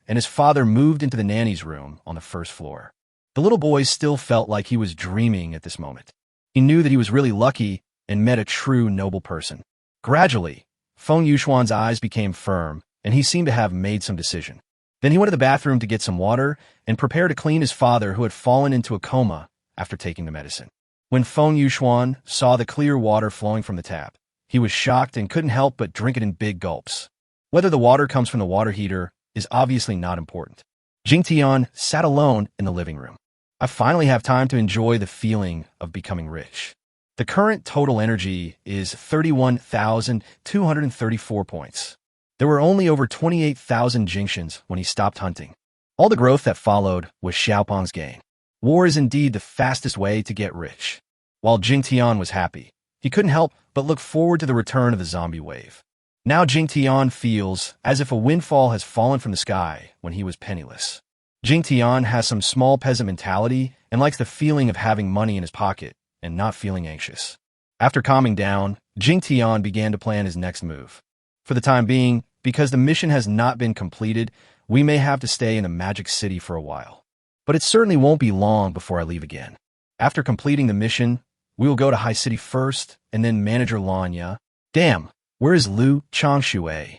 [SPEAKER 1] and his father moved into the nanny's room on the 1st floor. The little boy still felt like he was dreaming at this moment. He knew that he was really lucky and met a true noble person. Gradually, Fung Yuxuan's eyes became firm, and he seemed to have made some decision. Then he went to the bathroom to get some water and prepare to clean his father, who had fallen into a coma after taking the medicine. When Fung Yuxuan saw the clear water flowing from the tap, he was shocked and couldn't help but drink it in big gulps. Whether the water comes from the water heater is obviously not important. Jingtian sat alone in the living room. I finally have time to enjoy the feeling of becoming rich. The current total energy is 31,234 points. There were only over 28,000 Jingtians when he stopped hunting. All the growth that followed was Xiaopeng's gain. War is indeed the fastest way to get rich. While Jingtian was happy, he couldn't help but look forward to the return of the zombie wave. Now Jingtian feels as if a windfall has fallen from the sky when he was penniless. Jingtian has some small peasant mentality and likes the feeling of having money in his pocket and not feeling anxious. After calming down, Jingtian began to plan his next move. For the time being, because the mission has not been completed, we may have to stay in the Magic City for a while. But it certainly won't be long before I leave again. After completing the mission, we will go to High City first, and then Manager Leian. Damn, where is Lu Changshui?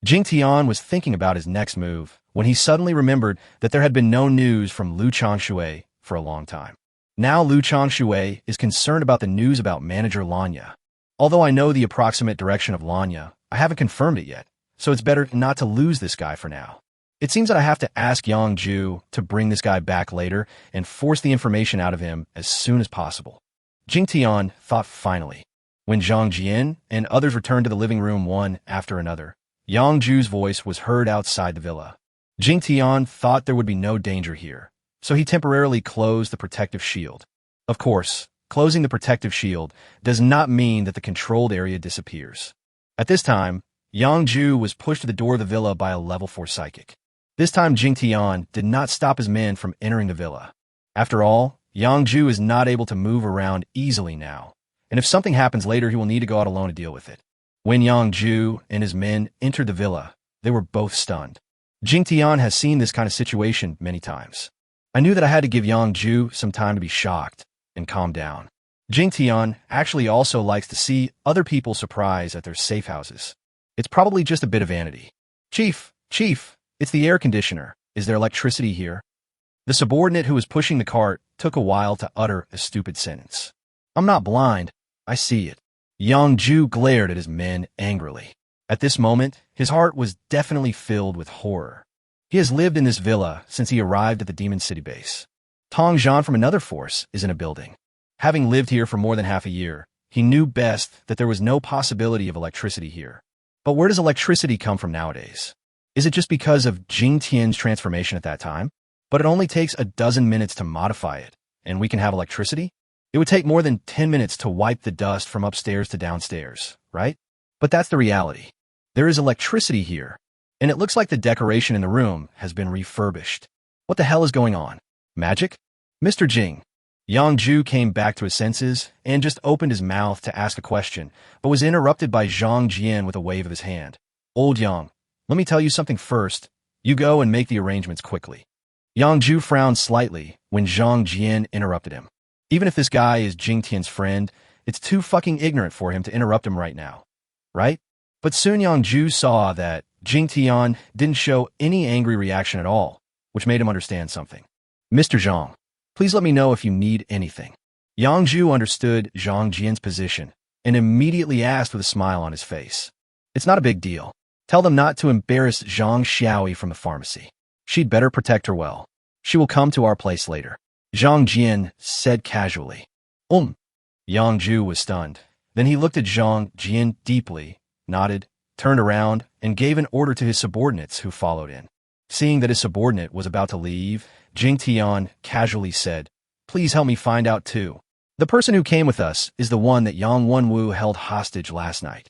[SPEAKER 1] Jingtian was thinking about his next move when he suddenly remembered that there had been no news from Lu Changshui for a long time. Now Lu Changshui is concerned about the news about Manager Leian. Although I know the approximate direction of Leian, I haven't confirmed it yet. so it's better not to lose this guy for now. It seems that I have to ask Yang Ju to bring this guy back later and force the information out of him as soon as possible. Jingtian thought finally. When Zhang Jian and others returned to the living room one after another, Yang Ju's voice was heard outside the villa. Jingtian thought there would be no danger here, so he temporarily closed the protective shield. Of course, closing the protective shield does not mean that the controlled area disappears. At this time, Yang Ju was pushed to the door of the villa by a level 4 psychic. This time Jingtian did not stop his men from entering the villa. After all, Yang Ju is not able to move around easily now, and if something happens later he will need to go out alone to deal with it. When Yang Ju and his men entered the villa, they were both stunned. Jingtian has seen this kind of situation many times. I knew that I had to give Yang Ju some time to be shocked and calm down. Jingtian actually also likes to see other people surprised at their safe houses. It's probably just a bit of vanity. Chief, it's the air conditioner. Is there electricity here? The subordinate who was pushing the cart took a while to utter a stupid sentence. I'm not blind. I see it. Yang Ju glared at his men angrily. At this moment, his heart was definitely filled with horror. He has lived in this villa since he arrived at the Demon City base. Tong Zhan from another force is in a building. Having lived here for more than half a year, he knew best that there was no possibility of electricity here. But where does electricity come from nowadays? Is it just because of Jingtian's transformation at that time? But it only takes a dozen minutes to modify it, and we can have electricity? It would take more than 10 minutes to wipe the dust from upstairs to downstairs, right? But that's the reality. There is electricity here, and it looks like the decoration in the room has been refurbished. What the hell is going on? Magic? Mr. Jing. Yang Ju came back to his senses and just opened his mouth to ask a question, but was interrupted by Zhang Jian with a wave of his hand. Old Yang, let me tell you something first. You go and make the arrangements quickly. Yang Ju frowned slightly when Zhang Jian interrupted him. Even if this guy is Jingtian's friend, it's too fucking ignorant for him to interrupt him right now. Right? But soon Yang Ju saw that Jingtian didn't show any angry reaction at all, which made him understand something. Mr. Zhang, please let me know if you need anything. Yang Ju understood Zhang Jian's position and immediately asked with a smile on his face. It's not a big deal. Tell them not to embarrass Zhang Xiaoyi from the pharmacy. She'd better protect her well. She will come to our place later. Zhang Jian said casually. Yang Ju was stunned. Then he looked at Zhang Jian deeply, nodded, turned around, and gave an order to his subordinates who followed in. Seeing that his subordinate was about to leave, Jingtian casually said, Please help me find out too. The person who came with us is the one that Yang Wenwu held hostage last night.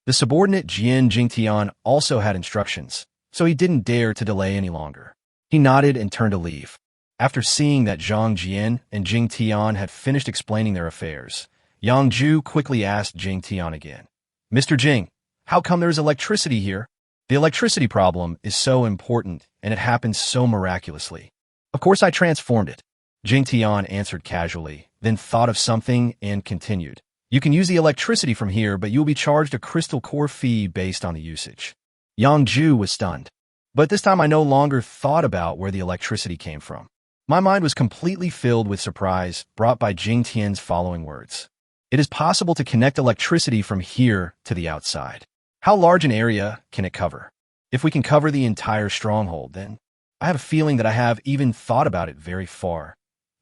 [SPEAKER 1] The subordinate Jingtian also had instructions, so he didn't dare to delay any longer. He nodded and turned to leave. After seeing that Zhang Jian and Jingtian had finished explaining their affairs, Yang Ju quickly asked Jingtian again. Mr. Jing, how come there's electricity here? The electricity problem is so important, and it happens so miraculously. Of course I transformed it. Jingtian answered casually, then thought of something and continued. You can use the electricity from here, but you will be charged a crystal core fee based on the usage. Yang Ju was stunned. But this time I no longer thought about where the electricity came from. My mind was completely filled with surprise brought by Jingtian's following words. It is possible to connect electricity from here to the outside. How large an area can it cover? If we can cover the entire stronghold, then I have a feeling that I have even thought about it very far.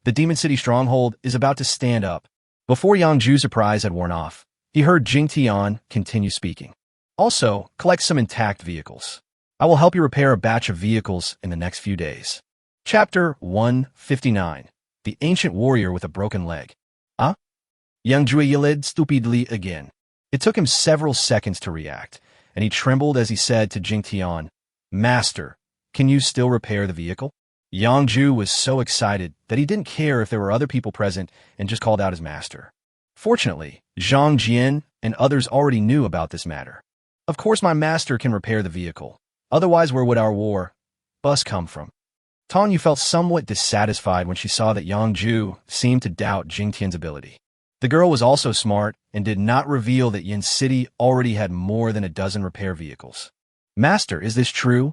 [SPEAKER 1] The Demon City stronghold is about to stand up. Before Yang Ju's surprise had worn off, he heard Jingtian continue speaking. Also, collect some intact vehicles. I will help you repair a batch of vehicles in the next few days. Chapter 159. The Ancient Warrior with a Broken Leg. Yang Ju yelled stupidly again. It took him several seconds to react, and he trembled as he said to Jingtian, Master, can you still repair the vehicle? Yang Ju was so excited that he didn't care if there were other people present and just called out his master. Fortunately, Zhang Jian and others already knew about this matter. Of course my master can repair the vehicle. Otherwise where would our war bus come from? Tong Yu felt somewhat dissatisfied when she saw that Yang Ju seemed to doubt Jingtian's ability. The girl was also smart and did not reveal that Yin City already had more than a dozen repair vehicles. Master, is this true?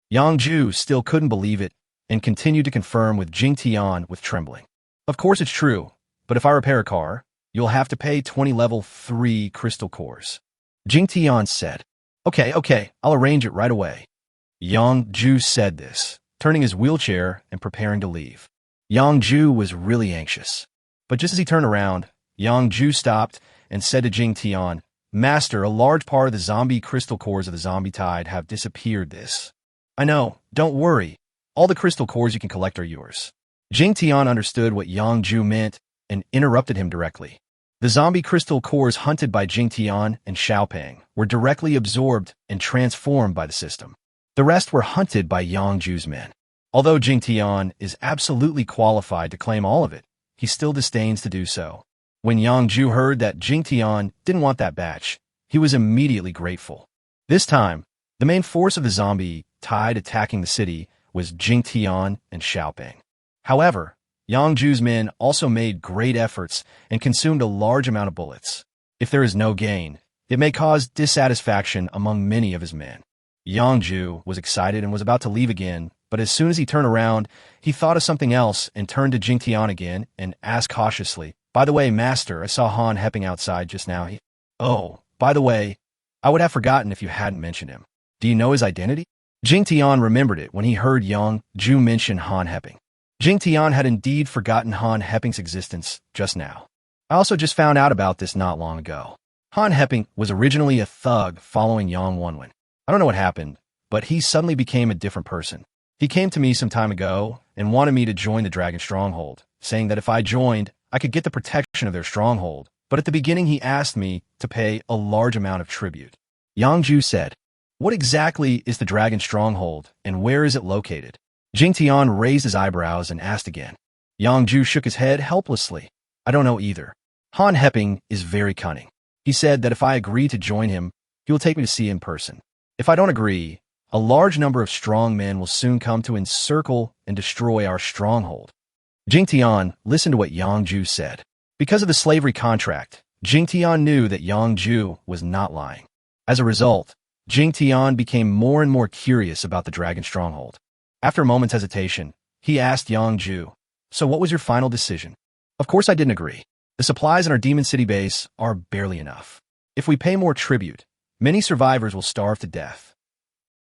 [SPEAKER 1] Yang Ju still couldn't believe it and continued to confirm with Jingtian with trembling. Of course it's true, but if I repair a car, you'll have to pay 20 level 3 crystal cores. Jingtian said. Okay, I'll arrange it right away. Yang Ju said this, turning his wheelchair and preparing to leave. Yang Ju was really anxious. But just as he turned around, Yang Ju stopped and said to Jingtian, Master, a large part of the zombie crystal cores of the zombie tide have disappeared this. I know, don't worry. All the crystal cores you can collect are yours. Jingtian understood what Yang Ju meant and interrupted him directly. The zombie crystal cores hunted by Jingtian and Xiaopeng were directly absorbed and transformed by the system. The rest were hunted by Yang Ju's men. Although Jingtian is absolutely qualified to claim all of it, he still disdains to do so. When Yang Ju heard that Jingtian didn't want that batch, he was immediately grateful. This time, the main force of the zombie tide attacking the city was Jingtian and Xiaopeng. However, Yang Ju's men also made great efforts and consumed a large amount of bullets. If there is no gain, it may cause dissatisfaction among many of his men. Yang Ju was excited and was about to leave again, but as soon as he turned around, he thought of something else and turned to Jingtian again and asked cautiously, By the way, Master, I saw Han Hepping outside just now. Oh, by the way, I would have forgotten if you hadn't mentioned him. Do you know his identity? Jingtian remembered it when he heard Yang Ju mention Han Hepping. Jingtian had indeed forgotten Han Hepping's existence just now. I also just found out about this not long ago. Han Hepping was originally a thug following Yang Wanwen. I don't know what happened, but he suddenly became a different person. He came to me some time ago and wanted me to join the Dragon Stronghold, saying that if I joined, I could get the protection of their stronghold, but at the beginning he asked me to pay a large amount of tribute. Yang Ju said, What exactly is the Dragon Stronghold, and where is it located? Jingtian raised his eyebrows and asked again. Yang Ju shook his head helplessly. I don't know either. Han Hepping is very cunning. He said that if I agree to join him, he will take me to see in person. If I don't agree, a large number of strong men will soon come to encircle and destroy our stronghold. Jingtian listened to what Yang Ju said. Because of the slavery contract, Jingtian knew that Yang Ju was not lying. As a result, Jingtian became more and more curious about the Dragon Stronghold. After a moment's hesitation, he asked Yang Ju, So what was your final decision? Of course I didn't agree. The supplies in our Demon City base are barely enough. If we pay more tribute, many survivors will starve to death.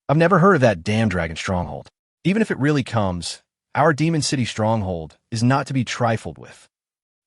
[SPEAKER 1] I've never heard of that damn Dragon Stronghold. Even if it really comes, our Demon City stronghold is not to be trifled with.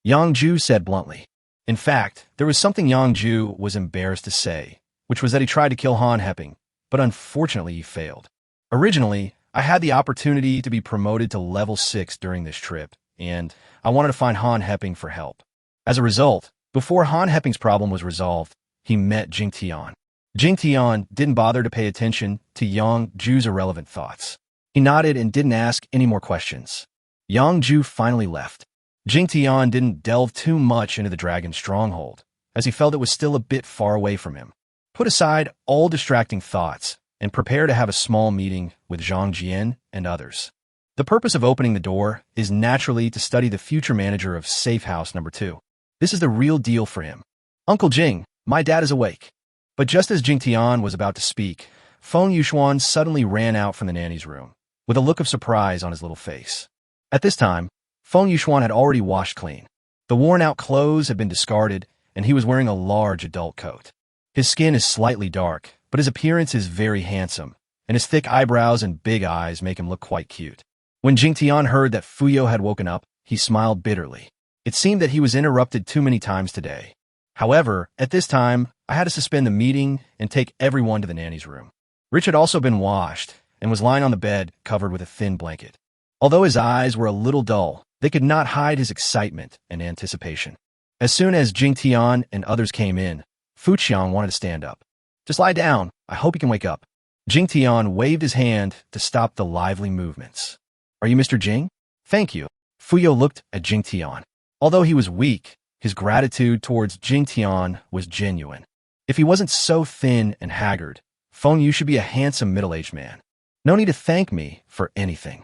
[SPEAKER 1] Yang Ju said bluntly. In fact, there was something Yang Ju was embarrassed to say, which was that he tried to kill Han Hepping, but unfortunately he failed. Originally, I had the opportunity to be promoted to level 6 during this trip, and I wanted to find Han Hepping for help. As a result, before Han Hepping's problem was resolved, he met Jingtian. Jingtian didn't bother to pay attention to Yang Ju's irrelevant thoughts. He nodded and didn't ask any more questions. Yang Ju finally left. Jingtian didn't delve too much into the Dragon Stronghold, as he felt it was still a bit far away from him. Put aside all distracting thoughts and prepare to have a small meeting with Zhang Jian and others. The purpose of opening the door is naturally to study the future manager of Safe House Number 2. This is the real deal for him. Uncle Jing, my dad is awake. But just as Jingtian was about to speak, Fung Yuan suddenly ran out from the nanny's room, with a look of surprise on his little face. At this time, Fung Yuan had already washed clean. The worn-out clothes had been discarded, and he was wearing a large adult coat. His skin is slightly dark, but his appearance is very handsome, and his thick eyebrows and big eyes make him look quite cute. When Jingtian heard that Fuyo had woken up, he smiled bitterly. It seemed that he was interrupted too many times today. However, at this time, I had to suspend the meeting and take everyone to the nanny's room. Rich had also been washed and was lying on the bed covered with a thin blanket. Although his eyes were a little dull, they could not hide his excitement and anticipation. As soon as Jingtian and others came in, Fuqiang wanted to stand up. Just lie down. I hope you can wake up. Jingtian waved his hand to stop the lively movements. Are you Mr. Jing? Thank you. Fuyo looked at Jingtian. Although he was weak, his gratitude towards Jingtian was genuine. If he wasn't so thin and haggard, Feng Yu should be a handsome middle-aged man. No need to thank me for anything.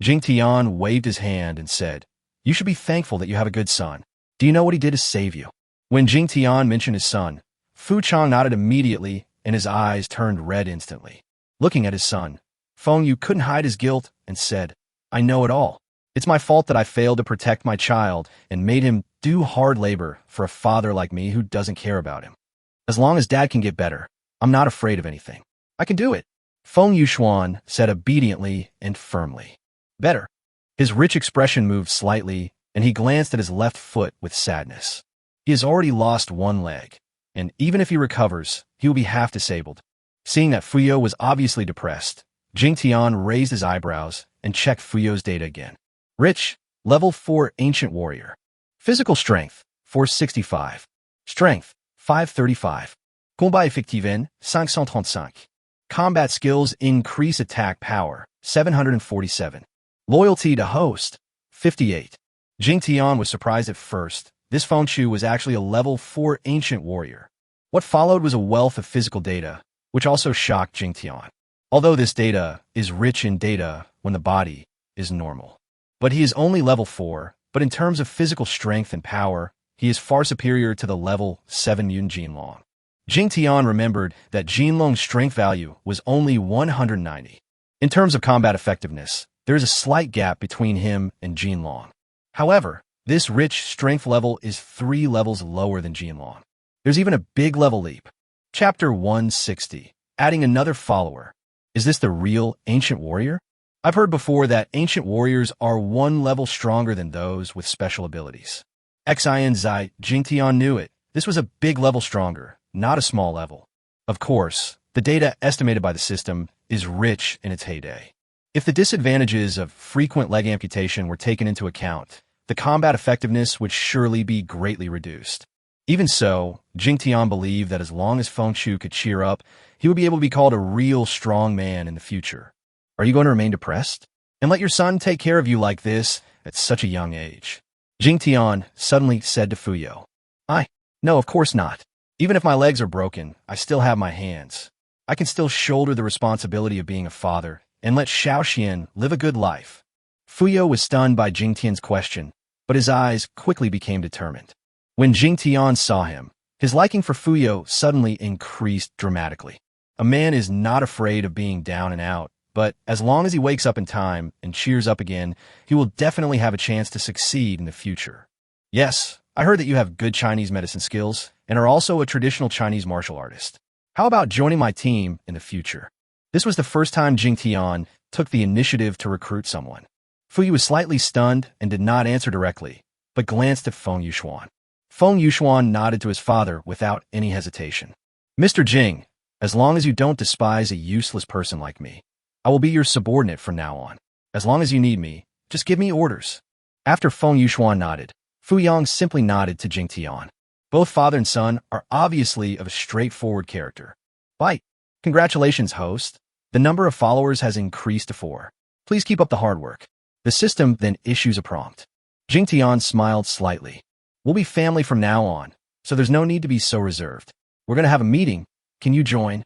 [SPEAKER 1] Jingtian waved his hand and said, You should be thankful that you have a good son. Do you know what he did to save you? When Jingtian mentioned his son, Fu Chang nodded immediately and his eyes turned red instantly. Looking at his son, Feng Yu couldn't hide his guilt and said, I know it all. It's my fault that I failed to protect my child and made him do hard labor for a father like me who doesn't care about him. As long as Dad can get better, I'm not afraid of anything. I can do it. Fung Yuan said obediently and firmly. Better. His rich expression moved slightly, and he glanced at his left foot with sadness. He has already lost one leg, and even if he recovers, he will be half disabled. Seeing that Fuyo was obviously depressed, Jingtian raised his eyebrows and checked Fuyo's data again. Rich, level 4 Ancient Warrior. Physical strength, 465. Strength, 535. Combat effective, 535. Combat skills increase attack power, 747. Loyalty to host, 58. Jingtian was surprised at first. This Feng Shu was actually a level 4 Ancient Warrior. What followed was a wealth of physical data, which also shocked Jingtian. Although this data is rich in data when the body is normal. But he is only level 4, but in terms of physical strength and power, he is far superior to the level 7 Yun Jinlong. Jingtian remembered that Jinlong's strength value was only 190. In terms of combat effectiveness, there is a slight gap between him and Jinlong. However, this rich strength level is 3 levels lower than Jinlong. There's even a big level leap. Chapter 160. Adding another follower. Is this the real Ancient Warrior? I've heard before that Ancient Warriors are 1 level stronger than those with special abilities. Xin Zai, Jingtian knew it. This was a big level stronger, not a small level. Of course, the data estimated by the system is rich in its heyday. If the disadvantages of frequent leg amputation were taken into account, the combat effectiveness would surely be greatly reduced. Even so, Jingtian believed that as long as Feng Shu could cheer up, he would be able to be called a real strong man in the future. Are you going to remain depressed? And let your son take care of you like this at such a young age? Jingtian suddenly said to Fuyo. No, of course not. Even if my legs are broken, I still have my hands. I can still shoulder the responsibility of being a father and let Shaoxian live a good life. Fuyo was stunned by Jingtian's question, but his eyes quickly became determined. When Jingtian saw him, his liking for Fuyo suddenly increased dramatically. A man is not afraid of being down and out, but as long as he wakes up in time and cheers up again, he will definitely have a chance to succeed in the future. Yes, I heard that you have good Chinese medicine skills and are also a traditional Chinese martial artist. How about joining my team in the future? This was the first time Jingtian took the initiative to recruit someone. Fuyo was slightly stunned and did not answer directly, but glanced at Fung Yuan. Fung Yuan nodded to his father without any hesitation. Mr. Jing, as long as you don't despise a useless person like me, I will be your subordinate from now on. As long as you need me, just give me orders. After Fung Yuan nodded, Fuyang simply nodded to Jingtian. Both father and son are obviously of a straightforward character. Bite. Congratulations, host. The number of followers has increased to 4. Please keep up the hard work. The system then issues a prompt. Jingtian smiled slightly. We'll be family from now on, so there's no need to be so reserved. We're going to have a meeting. Can you join?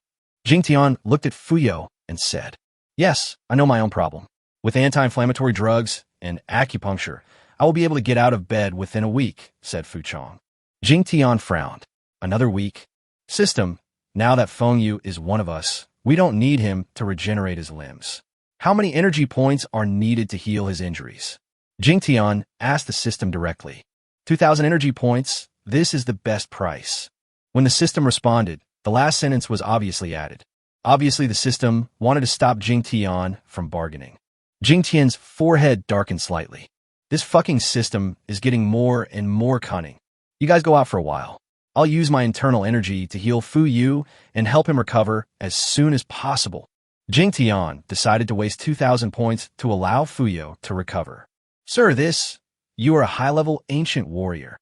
[SPEAKER 1] Jingtian looked at Fuyo and said, Yes, I know my own problem. With anti-inflammatory drugs and acupuncture, I will be able to get out of bed within a week, said Fuchong. Jingtian frowned. Another week? System, now that Feng Yu is one of us, we don't need him to regenerate his limbs. How many energy points are needed to heal his injuries? Jingtian asked the system directly. 2,000 energy points, this is the best price. When the system responded, the last sentence was obviously added. Obviously, the system wanted to stop Jingtian from bargaining. Jingtian's forehead darkened slightly. This fucking system is getting more and more cunning. You guys go out for a while. I'll use my internal energy to heal Fu Yu and help him recover as soon as possible. Jingtian decided to waste 2,000 points to allow Fuyo to recover. Sir, you are a high-level ancient warrior.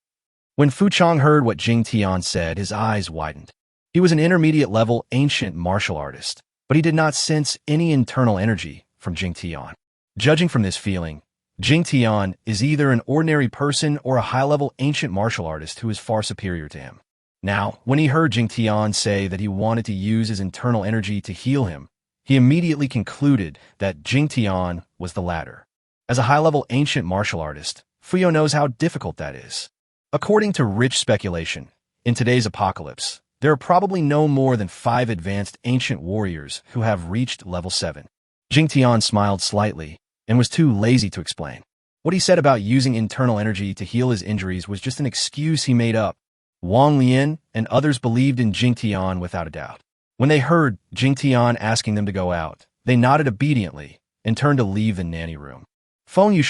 [SPEAKER 1] When Fuchong heard what Jingtian said, his eyes widened. He was an intermediate-level ancient martial artist, but he did not sense any internal energy from Jingtian. Judging from this feeling, Jingtian is either an ordinary person or a high-level ancient martial artist who is far superior to him. Now, when he heard Jingtian say that he wanted to use his internal energy to heal him, he immediately concluded that Jingtian was the latter. As a high-level ancient martial artist, Fuyo knows how difficult that is. According to rich speculation, in today's apocalypse, there are probably no more than 5 advanced ancient warriors who have reached level 7. Jingtian smiled slightly and was too lazy to explain. What he said about using internal energy to heal his injuries was just an excuse he made up. Wong, Leian, and others believed in Jingtian without a doubt. When they heard Jingtian asking them to go out, they nodded obediently and turned to leave the nanny room. Fung Yu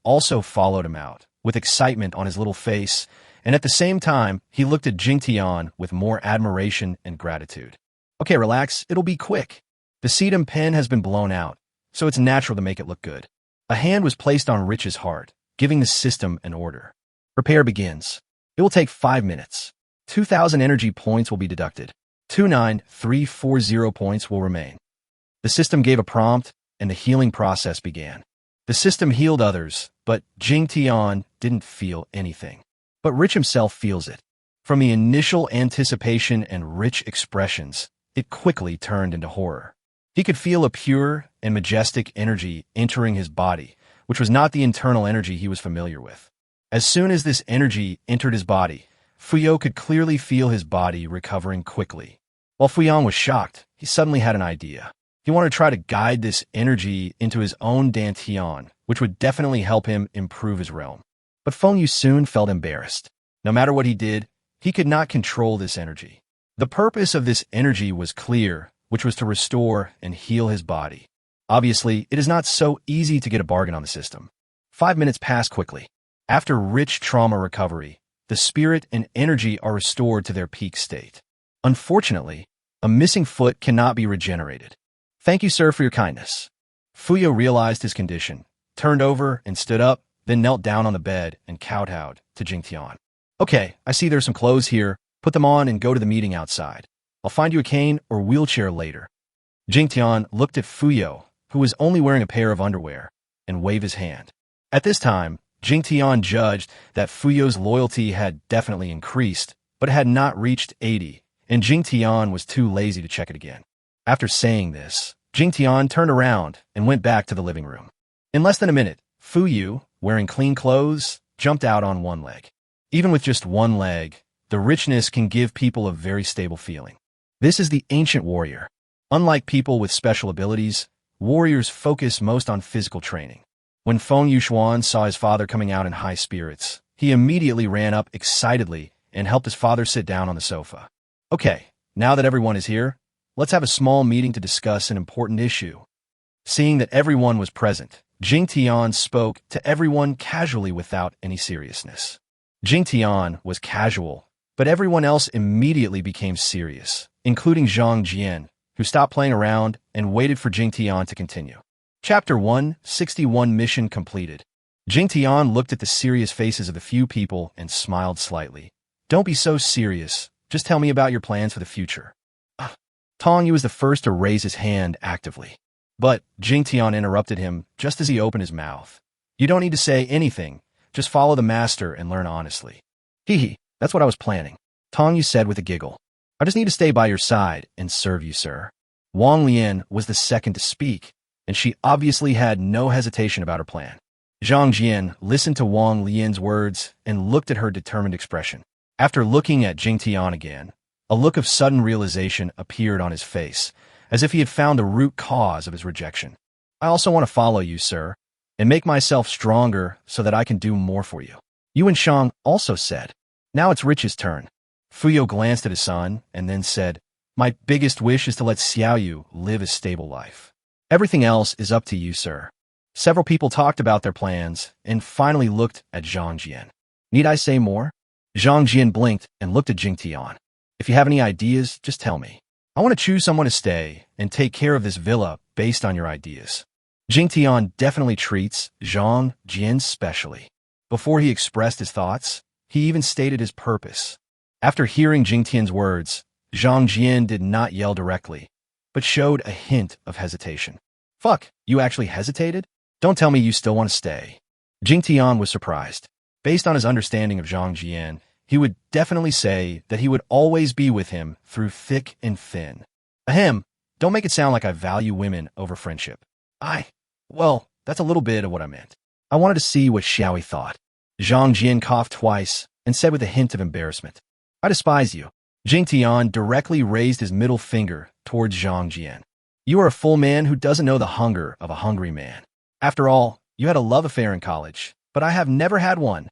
[SPEAKER 1] also followed him out, with excitement on his little face, and at the same time, he looked at Jingtian with more admiration and gratitude. Okay, relax, it'll be quick. The sedum pen has been blown out, so it's natural to make it look good. A hand was placed on Rich's heart, giving the system an order. Repair begins. It will take 5 minutes. 2,000 energy points will be deducted. 29340 points will remain. The system gave a prompt, and the healing process began. The system healed others, but Jingtian didn't feel anything. But Rich himself feels it. From the initial anticipation and rich expressions, it quickly turned into horror. He could feel a pure and majestic energy entering his body, which was not the internal energy he was familiar with. As soon as this energy entered his body, Fuyo could clearly feel his body recovering quickly. While Fuyang was shocked, he suddenly had an idea. He wanted to try to guide this energy into his own Dantian, which would definitely help him improve his realm. But Feng Yu soon felt embarrassed. No matter what he did, he could not control this energy. The purpose of this energy was clear, which was to restore and heal his body. Obviously, it is not so easy to get a bargain on the system. 5 minutes passed quickly. After rich trauma recovery, the spirit and energy are restored to their peak state. Unfortunately, a missing foot cannot be regenerated. Thank you, sir, for your kindness. Fuyo realized his condition, turned over and stood up, then knelt down on the bed and kowtowed to Jingtian. Okay, I see there's some clothes here. Put them on and go to the meeting outside. I'll find you a cane or wheelchair later. Jingtian looked at Fuyo, who was only wearing a pair of underwear, and waved his hand. At this time, Jingtian judged that Fuyo's loyalty had definitely increased, but had not reached 80, and Jingtian was too lazy to check it again. After saying this, Jingtian turned around and went back to the living room. In less than a minute, Fuyu, wearing clean clothes, jumped out on one leg. Even with just one leg, the richness can give people a very stable feeling. This is the ancient warrior. Unlike people with special abilities, warriors focus most on physical training. When Feng Yuxuan saw his father coming out in high spirits, he immediately ran up excitedly and helped his father sit down on the sofa. Okay, now that everyone is here, let's have a small meeting to discuss an important issue. Seeing that everyone was present, Jingtian spoke to everyone casually without any seriousness. Jingtian was casual, but everyone else immediately became serious, including Zhang Jian, who stopped playing around and waited for Jingtian to continue. Chapter 161 Mission completed. Jingtian looked at the serious faces of the few people and smiled slightly. Don't be so serious. Just tell me about your plans for the future. Tong Yu was the first to raise his hand actively. But Jingtian interrupted him just as he opened his mouth. You don't need to say anything. Just follow the master and learn honestly. Hee, that's what I was planning, Tong Yu said with a giggle. I just need to stay by your side and serve you, sir. Wong Leian was the second to speak, and she obviously had no hesitation about her plan. Zhang Jian listened to Wong Lian's words and looked at her determined expression. After looking at Jingtian again, a look of sudden realization appeared on his face, as if he had found the root cause of his rejection. I also want to follow you, sir, and make myself stronger so that I can do more for you. Yuan Shang also said. Now it's Rich's turn. Fuyo glanced at his son and then said, My biggest wish is to let Xiaoyu live a stable life. Everything else is up to you, sir. Several people talked about their plans and finally looked at Zhang Jian. Need I say more? Zhang Jian blinked and looked at Jingtian. If you have any ideas, just tell me. I want to choose someone to stay and take care of this villa based on your ideas. Jingtian definitely treats Zhang Jian specially. Before he expressed his thoughts, he even stated his purpose. After hearing Jingtian's words, Zhang Jian did not yell directly, but showed a hint of hesitation. Fuck, you actually hesitated? Don't tell me you still want to stay. Jingtian was surprised. Based on his understanding of Zhang Jian, he would definitely say that he would always be with him through thick and thin. Ahem, don't make it sound like I value women over friendship. Well, that's a little bit of what I meant. I wanted to see what Xiaoyi thought. Zhang Jian coughed twice and said with a hint of embarrassment, I despise you. Jingtian directly raised his middle finger towards Zhang Jian. You are a full man who doesn't know the hunger of a hungry man. After all, you had a love affair in college, but I have never had one.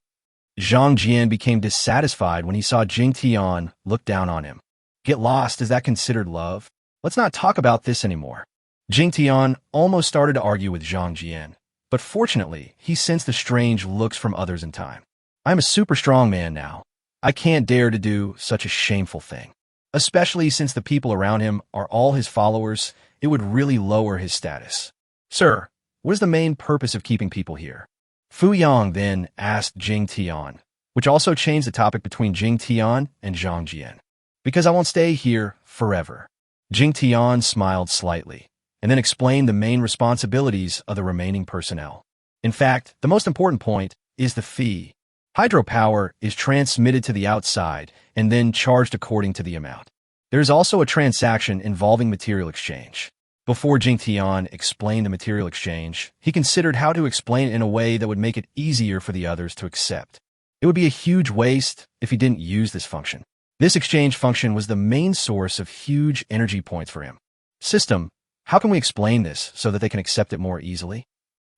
[SPEAKER 1] Zhang Jian became dissatisfied when he saw Jingtian look down on him. Get lost, is that considered love? Let's not talk about this anymore. Jingtian almost started to argue with Zhang Jian, but fortunately, he sensed the strange looks from others in time. I'm a super strong man now. I can't dare to do such a shameful thing. Especially since the people around him are all his followers, it would really lower his status. Sir, what is the main purpose of keeping people here? Fu Yang then asked Jingtian, which also changed the topic between Jingtian and Zhang Jian. Because I won't stay here forever. Jingtian smiled slightly, and then explained the main responsibilities of the remaining personnel. In fact, the most important point is the fee. Hydropower is transmitted to the outside and then charged according to the amount. There is also a transaction involving material exchange. Before Jingtian explained the material exchange, he considered how to explain it in a way that would make it easier for the others to accept. It would be a huge waste if he didn't use this function. This exchange function was the main source of huge energy points for him. System, how can we explain this so that they can accept it more easily?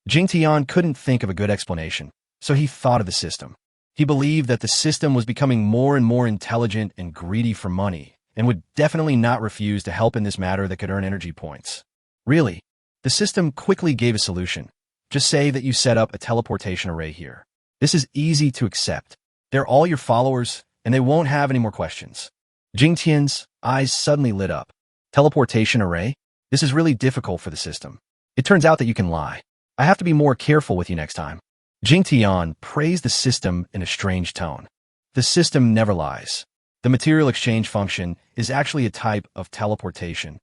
[SPEAKER 1] Jingtian couldn't think of a good explanation, so he thought of the system. He believed that the system was becoming more and more intelligent and greedy for money, and would definitely not refuse to help in this matter that could earn energy points. Really, the system quickly gave a solution. Just say that you set up a teleportation array here. This is easy to accept. They're all your followers, and they won't have any more questions. Jingtian's eyes suddenly lit up. Teleportation array? This is really difficult for the system. It turns out that you can lie. I have to be more careful with you next time. Jingtian praised the system in a strange tone. The system never lies. The material exchange function is actually a type of teleportation.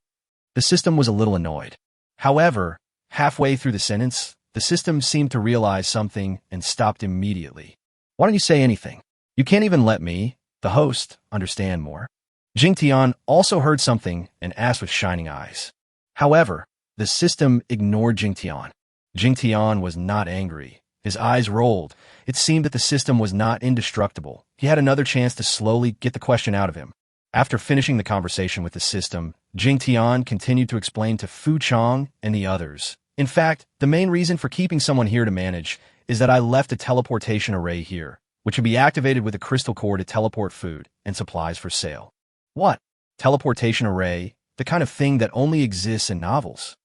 [SPEAKER 1] The system was a little annoyed. However, halfway through the sentence, the system seemed to realize something and stopped immediately. Why don't you say anything? You can't even let me, the host, understand more. Jingtian also heard something and asked with shining eyes. However, the system ignored Jingtian. Jingtian was not angry. His eyes rolled. It seemed that the system was not indestructible. He had another chance to slowly get the question out of him. After finishing the conversation with the system, Jingtian continued to explain to Fu Chang and the others. In fact, the main reason for keeping someone here to manage is that I left a teleportation array here, which can be activated with a crystal core to teleport food and supplies for sale. What? Teleportation array? The kind of thing that only exists in novels.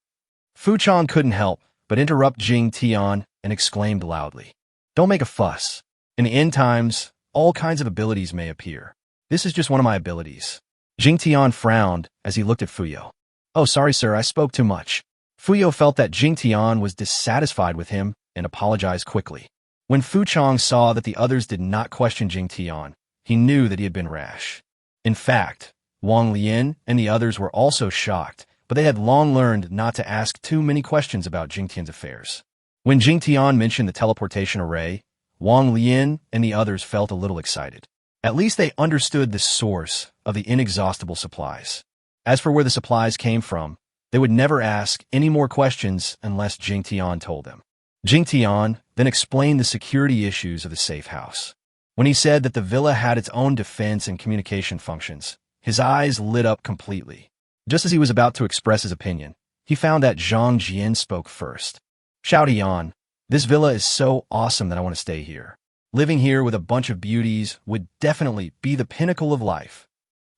[SPEAKER 1] Fu Chang couldn't help but interrupt Jingtian and exclaimed loudly. Don't make a fuss. In the end times, all kinds of abilities may appear. This is just one of my abilities. Jingtian frowned as he looked at Fuyo. Oh, sorry, sir, I spoke too much. Fuyo felt that Jingtian was dissatisfied with him and apologized quickly. When Fu Chang saw that the others did not question Jingtian, he knew that he had been rash. In fact, Wong Leian and the others were also shocked, but they had long learned not to ask too many questions about Jingtian's affairs. When Jingtian mentioned the teleportation array, Wong Leian and the others felt a little excited. At least they understood the source of the inexhaustible supplies. As for where the supplies came from, they would never ask any more questions unless Jingtian told them. Jingtian then explained the security issues of the safe house. When he said that the villa had its own defense and communication functions, his eyes lit up completely. Just as he was about to express his opinion, he found that Zhang Jian spoke first. Xiaodian, this villa is so awesome that I want to stay here. Living here with a bunch of beauties would definitely be the pinnacle of life.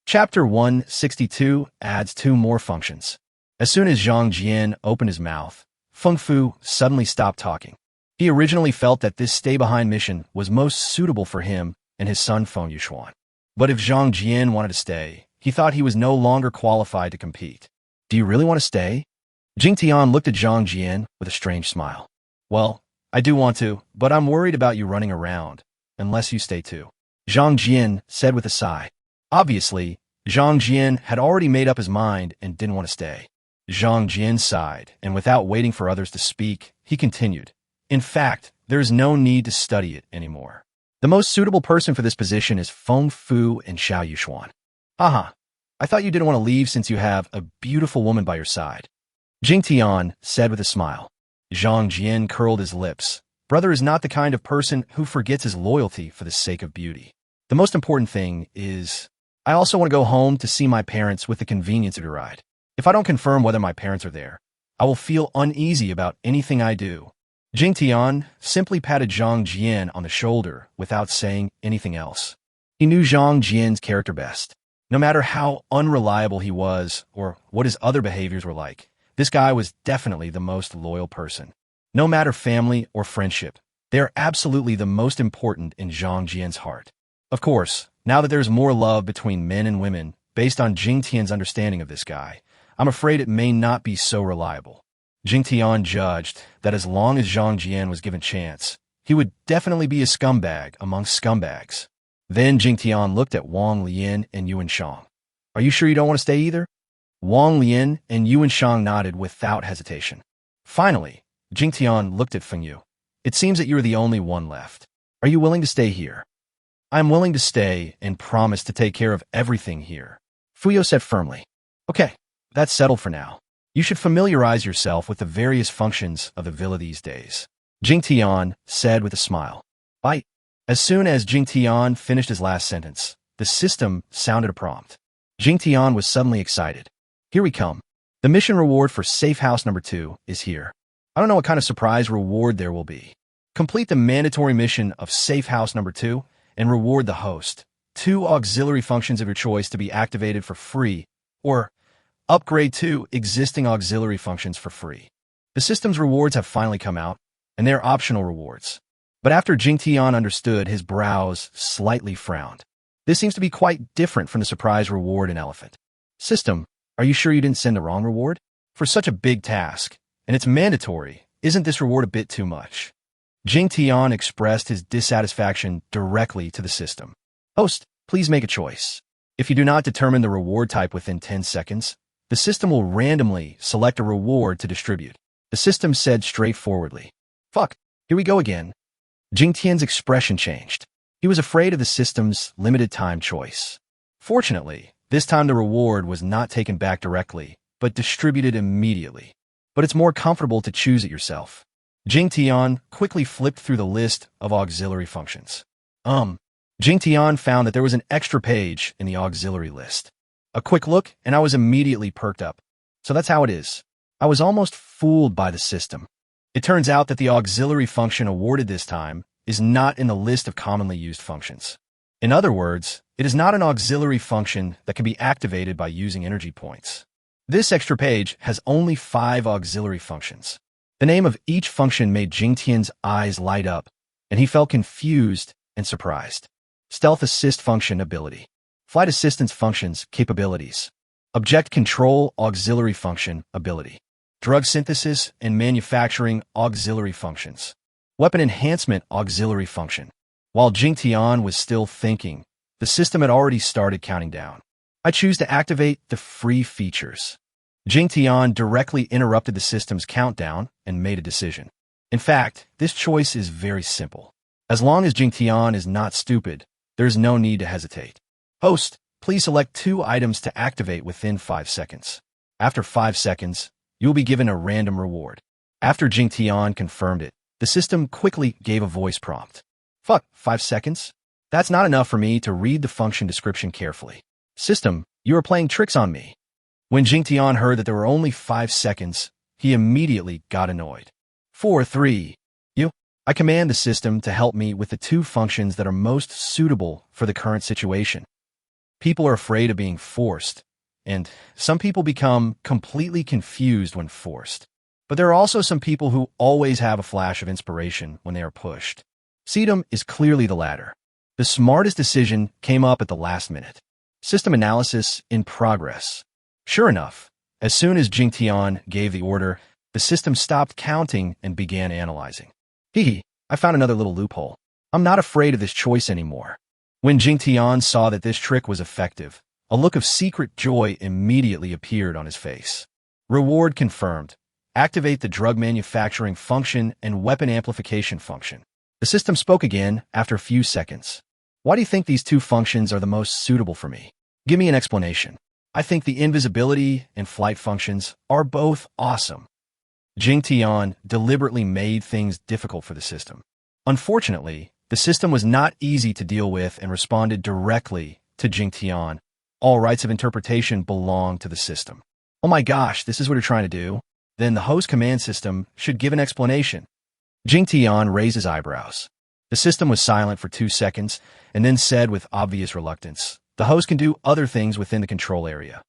[SPEAKER 1] Chapter 162 adds 2 more functions. As soon as Zhang Jian opened his mouth, Fung Fu suddenly stopped talking. He originally felt that this stay-behind mission was most suitable for him and his son Feng Yuan. But if Zhang Jian wanted to stay, he thought he was no longer qualified to compete. Do you really want to stay? Jingtian looked at Zhang Jian with a strange smile. Well, I do want to, but I'm worried about you running around, unless you stay too. Zhang Jian said with a sigh. Obviously, Zhang Jian had already made up his mind and didn't want to stay. Zhang Jian sighed, and without waiting for others to speak, he continued. In fact, there is no need to study it anymore. The most suitable person for this position is Feng Fu and Xiao Yuan. Haha, I thought you didn't want to leave since you have a beautiful woman by your side. Jingtian said with a smile. Zhang Jian curled his lips. Brother is not the kind of person who forgets his loyalty for the sake of beauty. The most important thing is, I also want to go home to see my parents with the convenience of your ride. If I don't confirm whether my parents are there, I will feel uneasy about anything I do. Jingtian simply patted Zhang Jian on the shoulder without saying anything else. He knew Zhang Jian's character best. No matter how unreliable he was or what his other behaviors were like, this guy was definitely the most loyal person. No matter family or friendship, they are absolutely the most important in Zhang Jian's heart. Of course, now that there's more love between men and women, based on Jingtian's understanding of this guy, I'm afraid it may not be so reliable. Jingtian judged that as long as Zhang Jian was given chance, he would definitely be a scumbag among scumbags. Then Jingtian looked at Wong, Leian, and Yuan Shang. Are you sure you don't want to stay either? Wong, Leian, and Yuan Shang nodded without hesitation. Finally, Jingtian looked at Fung Yu. It seems that you're the only one left. Are you willing to stay here? I'm willing to stay and promise to take care of everything here, Fuyo said firmly. Okay, that's settled for now. You should familiarize yourself with the various functions of the villa these days, Jingtian said with a smile. Bye. As soon as Jingtian finished his last sentence, the system sounded a prompt. Jingtian was suddenly excited. Here we come. The mission reward for Safe House number 2 is here. I don't know what kind of surprise reward there will be. Complete the mandatory mission of Safe House number 2 and reward the host. 2 auxiliary functions of your choice to be activated for free, or upgrade 2 existing auxiliary functions for free. The system's rewards have finally come out, and they're optional rewards. But after Jingtian understood, his brows slightly frowned. This seems to be quite different from the surprise reward in Elephant. System, are you sure you didn't send the wrong reward? For such a big task, and it's mandatory, isn't this reward a bit too much? Jingtian expressed his dissatisfaction directly to the system. Host, please make a choice. If you do not determine the reward type within 10 seconds, the system will randomly select a reward to distribute. The system said straightforwardly. Fuck, here we go again. Jingtian's expression changed. He was afraid of the system's limited time choice. Fortunately, this time the reward was not taken back directly, but distributed immediately. But it's more comfortable to choose it yourself. Jingtian quickly flipped through the list of auxiliary functions. Jingtian found that there was an extra page in the auxiliary list. A quick look, and I was immediately perked up. So that's how it is. I was almost fooled by the system. It turns out that the auxiliary function awarded this time is not in the list of commonly used functions. In other words, it is not an auxiliary function that can be activated by using energy points. This extra page has only 5 auxiliary functions. The name of each function made Jingtian's eyes light up, and he felt confused and surprised. Stealth Assist Function Ability. Flight Assistance Functions Capabilities. Object Control Auxiliary Function Ability. Drug Synthesis and Manufacturing Auxiliary Functions. Weapon Enhancement Auxiliary Function. While Jingtian was still thinking, the system had already started counting down. I choose to activate the free features. Jingtian directly interrupted the system's countdown and made a decision. In fact, this choice is very simple. As long as Jingtian is not stupid, there is no need to hesitate. Host, please select 2 items to activate within 5 seconds. After 5 seconds, you will be given a random reward. After Jingtian confirmed it, the system quickly gave a voice prompt. Fuck, 5 seconds? That's not enough for me to read the function description carefully. System, you are playing tricks on me. When Jingtian heard that there were only 5 seconds, he immediately got annoyed. 4-3. I command the system to help me with the 2 functions that are most suitable for the current situation. People are afraid of being forced, and some people become completely confused when forced. But there are also some people who always have a flash of inspiration when they are pushed. Sedum is clearly the latter. The smartest decision came up at the last minute. System analysis in progress. Sure enough, as soon as Jingtian gave the order, the system stopped counting and began analyzing. I found another little loophole. I'm not afraid of this choice anymore. When Jingtian saw that this trick was effective, a look of secret joy immediately appeared on his face. Reward confirmed. Activate the drug manufacturing function and weapon amplification function. The system spoke again after a few seconds. Why do you think these 2 functions are the most suitable for me? Give me an explanation. I think the invisibility and flight functions are both awesome. Jingtian deliberately made things difficult for the system. Unfortunately, the system was not easy to deal with and responded directly to Jingtian. All rights of interpretation belong to the system. Oh my gosh, this is what you're trying to do? Then the host command system should give an explanation. Jingtian raised his eyebrows. The system was silent for 2 seconds and then said with obvious reluctance, The host can do other things within the control area.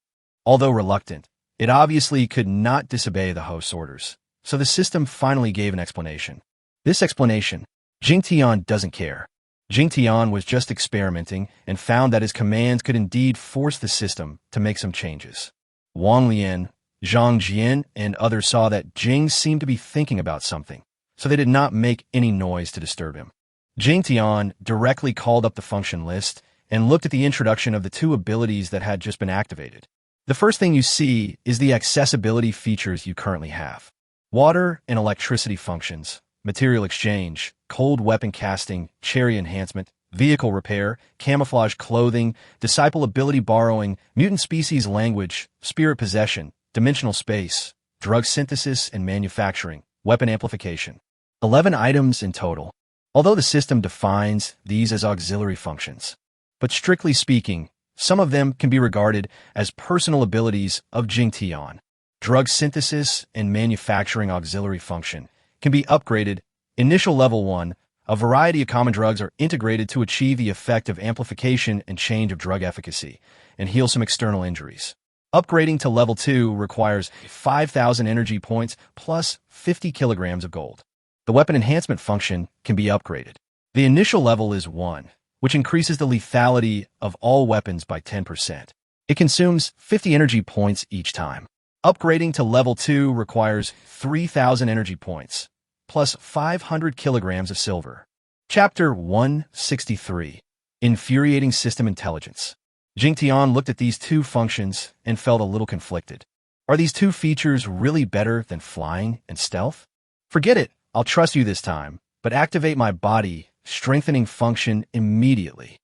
[SPEAKER 1] Although reluctant, it obviously could not disobey the host's orders, so the system finally gave an explanation. This explanation, Jingtian doesn't care. Jingtian was just experimenting and found that his commands could indeed force the system to make some changes. Wong, Leian, Zhang Jian, and others saw that Jing seemed to be thinking about something, so they did not make any noise to disturb him. Jingtian directly called up the function list and looked at the introduction of the two abilities that had just been activated. The first thing you see is the accessibility features you currently have. Water and electricity functions, material exchange, cold weapon casting, cherry enhancement, vehicle repair, camouflage clothing, disciple ability borrowing, mutant species language, spirit possession, dimensional space, drug synthesis and manufacturing, weapon amplification. 11 items in total, although the system defines these as auxiliary functions. But strictly speaking, some of them can be regarded as personal abilities of Jingtian. Drug synthesis and manufacturing auxiliary function can be upgraded. Initial level 1, a variety of common drugs are integrated to achieve the effect of amplification and change of drug efficacy and heal some external injuries. Upgrading to level 2 requires 5,000 energy points plus 50 kilograms of gold. The weapon enhancement function can be upgraded. The initial level is 1, which increases the lethality of all weapons by 10%. It consumes 50 energy points each time. Upgrading to level 2 requires 3,000 energy points, plus 500 kilograms of silver. Chapter 163. Infuriating System Intelligence. Jingtian looked at these two functions and felt a little conflicted. Are these two features really better than flying and stealth? Forget it, I'll trust you this time, but activate my body strengthening function immediately.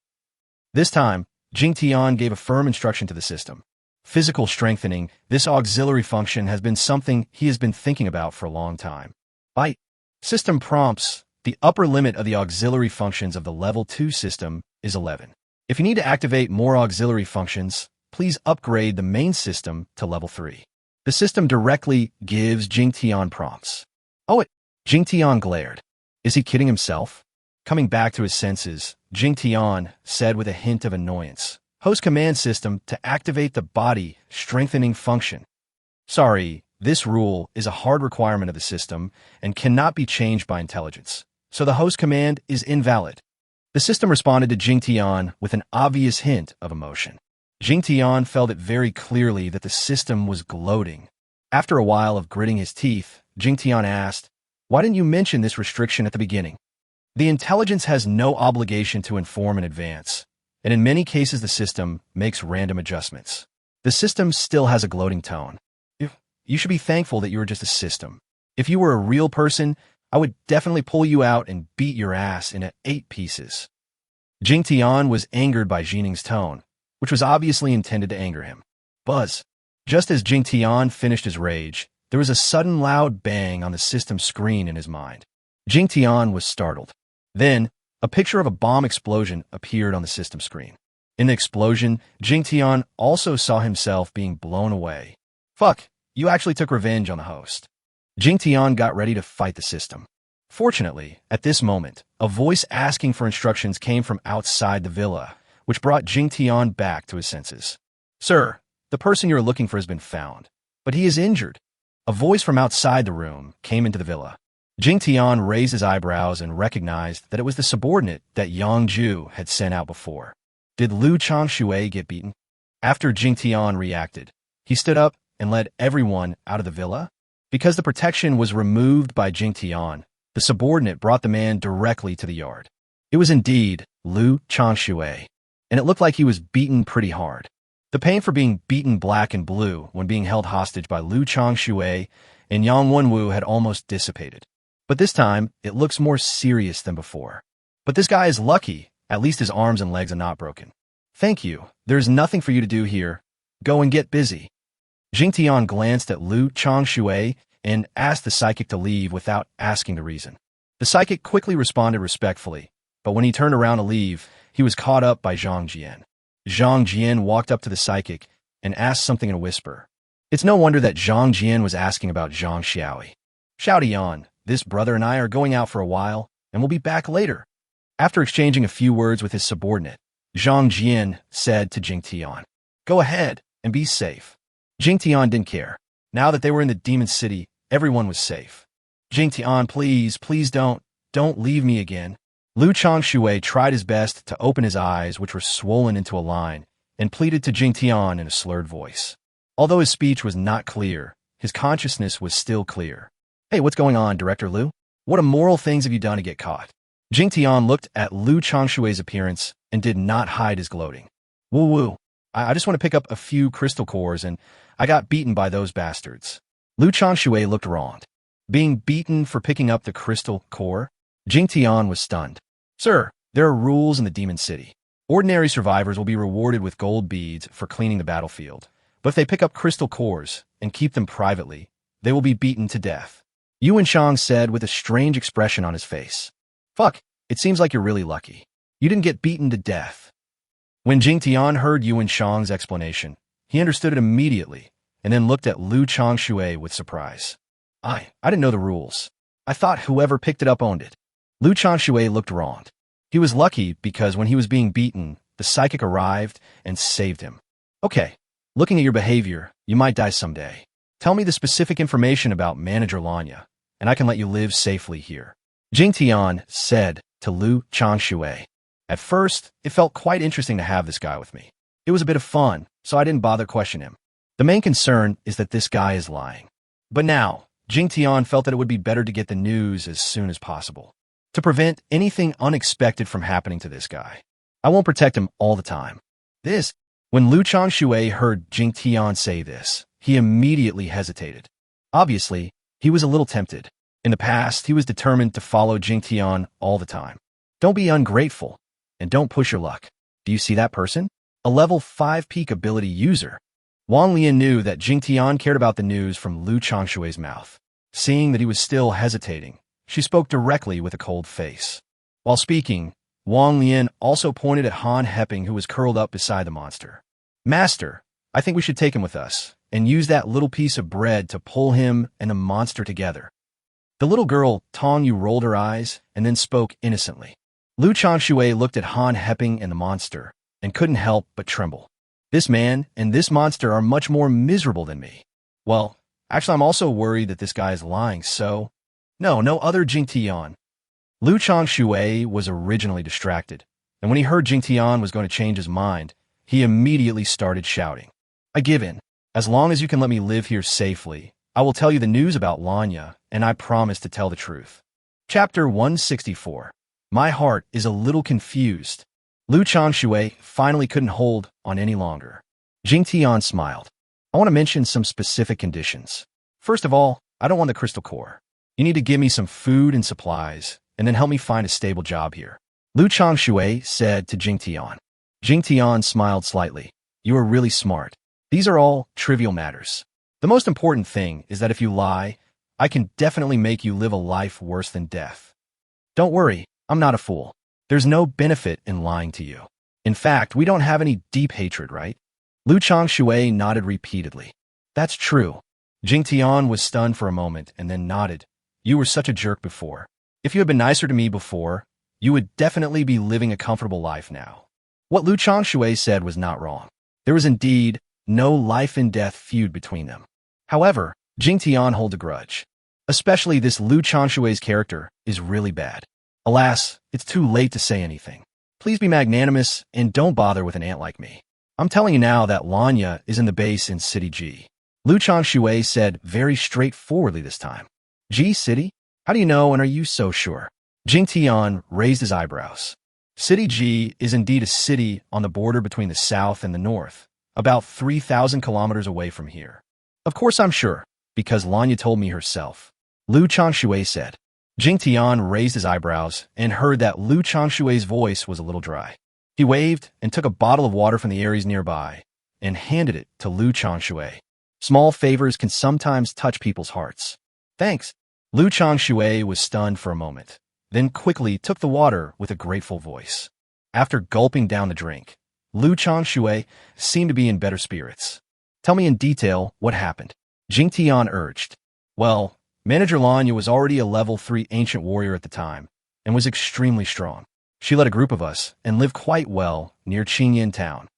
[SPEAKER 1] This time, Jingtian gave a firm instruction to the system. Physical strengthening, this auxiliary function has been something he has been thinking about for a long time. By system prompts, the upper limit of the auxiliary functions of the level 2 system is 11. If you need to activate more auxiliary functions, please upgrade the main system to level 3. The system directly gives Jingtian prompts. Jingtian glared. Is he kidding himself? Coming back to his senses, Jingtian said with a hint of annoyance, Host command system to activate the body strengthening function. Sorry, this rule is a hard requirement of the system and cannot be changed by intelligence, so the host command is invalid. The system responded to Jingtian with an obvious hint of emotion. Jingtian felt it very clearly that the system was gloating. After a while of gritting his teeth, Jingtian asked, why didn't you mention this restriction at the beginning? The intelligence has no obligation to inform in advance, and in many cases the system makes random adjustments. The system still has a gloating tone. You should be thankful that you are just a system. If you were a real person, I would definitely pull you out and beat your ass into 8 pieces. Jingtian was angered by Jining's tone, which was obviously intended to anger him. Buzz. Just as Jingtian finished his rage, there was a sudden loud bang on the system screen in his mind. Jingtian was startled. Then, a picture of a bomb explosion appeared on the system screen. In the explosion, Jingtian also saw himself being blown away. Fuck, you actually took revenge on the host. Jingtian got ready to fight the system. Fortunately, at this moment, a voice asking for instructions came from outside the villa, which brought Jingtian back to his senses. Sir, the person you are looking for has been found, but he is injured. A voice from outside the room came into the villa. Jingtian raised his eyebrows and recognized that it was the subordinate that Yang Ju had sent out before. Did Lu Changshui get beaten? After Jingtian reacted, he stood up and led everyone out of the villa. Because the protection was removed by Jingtian, the subordinate brought the man directly to the yard. It was indeed Lu Changshui, and it looked like he was beaten pretty hard. The pain for being beaten black and blue when being held hostage by Lu Changshui and Yang Wenwu had almost dissipated. But this time, it looks more serious than before. But this guy is lucky. At least his arms and legs are not broken. Thank you. There's nothing for you to do here. Go and get busy. Jingtian glanced at Lu Changshui and asked the psychic to leave without asking the reason. The psychic quickly responded respectfully, but when he turned around to leave, he was caught up by Zhang Jian. Zhang Jian walked up to the psychic and asked something in a whisper. It's no wonder that Zhang Jian was asking about Zhang Xiaoi. Shouty Yuan, this brother and I are going out for a while, and we'll be back later. After exchanging a few words with his subordinate, Jingtian said to Jingtian. Go ahead and be safe. Jingtian didn't care. Now that they were in the demon city, everyone was safe. Jingtian, please don't leave me again. Lu Changshui tried his best to open his eyes, which were swollen into a line, and pleaded to Jingtian in a slurred voice. Although his speech was not clear, his consciousness was still clear. Hey, what's going on, Director Lu? What immoral things have you done to get caught? Jingtian looked at Lu Changshui's appearance and did not hide his gloating. Woo. I just want to pick up a few crystal cores, and I got beaten by those bastards. Lu Changshui looked wronged. Being beaten for picking up the crystal core? Jingtian was stunned. Sir, there are rules in the demon city. Ordinary survivors will be rewarded with gold beads for cleaning the battlefield. But if they pick up crystal cores and keep them privately, they will be beaten to death. Yuan said with a strange expression on his face. Fuck, it seems like you're really lucky. You didn't get beaten to death. When Jingtian heard Yuan's explanation, he understood it immediately and then looked at Lu Changshui with surprise. I didn't know the rules. I thought whoever picked it up owned it. Lu Changshui looked wronged. He was lucky because when he was being beaten, the psychic arrived and saved him. Okay, looking at your behavior, you might die someday. Tell me the specific information about Manager Leian, and I can let you live safely here. Jingtian said to Lu Changshui. At first, it felt quite interesting to have this guy with me. It was a bit of fun, so I didn't bother questioning him. The main concern is that this guy is lying. But now, Jingtian felt that it would be better to get the news as soon as possible, to prevent anything unexpected from happening to this guy. I won't protect him all the time. When Lu Changshui heard Jingtian say this, he immediately hesitated. Obviously, he was a little tempted. In the past, he was determined to follow Jingtian all the time. Don't be ungrateful, and don't push your luck. Do you see that person? A level 5 peak ability user. Leian knew that Jingtian cared about the news from Lu Changshui's mouth. Seeing that he was still hesitating, she spoke directly with a cold face. While speaking, Leian also pointed at Han Heping, who was curled up beside the monster. Master, I think we should take him with us and use that little piece of bread to pull him and the monster together. The little girl, Tong Yu, rolled her eyes and then spoke innocently. Lu Changshui looked at Han Heping and the monster and couldn't help but tremble. This man and this monster are much more miserable than me. Well, actually, I'm also worried that this guy is lying, so... No other Jingtian. Lu Changshui was originally distracted, and when he heard Jingtian was going to change his mind, he immediately started shouting. I give in. As long as you can let me live here safely, I will tell you the news about Leian, and I promise to tell the truth. Chapter 164. My heart is a little confused. Lu Changshui finally couldn't hold on any longer. Jingtian smiled. I want to mention some specific conditions. First of all, I don't want the crystal core. You need to give me some food and supplies, and then help me find a stable job here. Lu Changshui said to Jingtian. Jingtian smiled slightly. You are really smart. These are all trivial matters. The most important thing is that if you lie, I can definitely make you live a life worse than death. Don't worry, I'm not a fool. There's no benefit in lying to you. In fact, we don't have any deep hatred, right? Lu Changshui nodded repeatedly. That's true. Jingtian was stunned for a moment and then nodded. You were such a jerk before. If you had been nicer to me before, you would definitely be living a comfortable life now. What Lu Changshui said was not wrong. There was indeed no life-and-death feud between them. However, Jingtian holds a grudge. Especially this Lu Changshui's character is really bad. Alas, it's too late to say anything. Please be magnanimous and don't bother with an ant like me. I'm telling you now that Leian is in the base in City G. Lu Changshui said very straightforwardly this time. G City? How do you know, and are you so sure? Jingtian raised his eyebrows. City G is indeed a city on the border between the south and the north, about 3,000 kilometers away from here. Of course I'm sure, because Leian told me herself. Lu Changshui said. Jingtian raised his eyebrows and heard that Lu Changshui's voice was a little dry. He waved and took a bottle of water from the Aries nearby and handed it to Lu Changshui. Small favors can sometimes touch people's hearts. Thanks. Lu Changshui was stunned for a moment, then quickly took the water with a grateful voice. After gulping down the drink, Lu Changshui seemed to be in better spirits. Tell me in detail what happened. Jingtian urged. Well, Manager Leian was already a level 3 ancient warrior at the time and was extremely strong. She led a group of us and lived quite well near Qingyan town.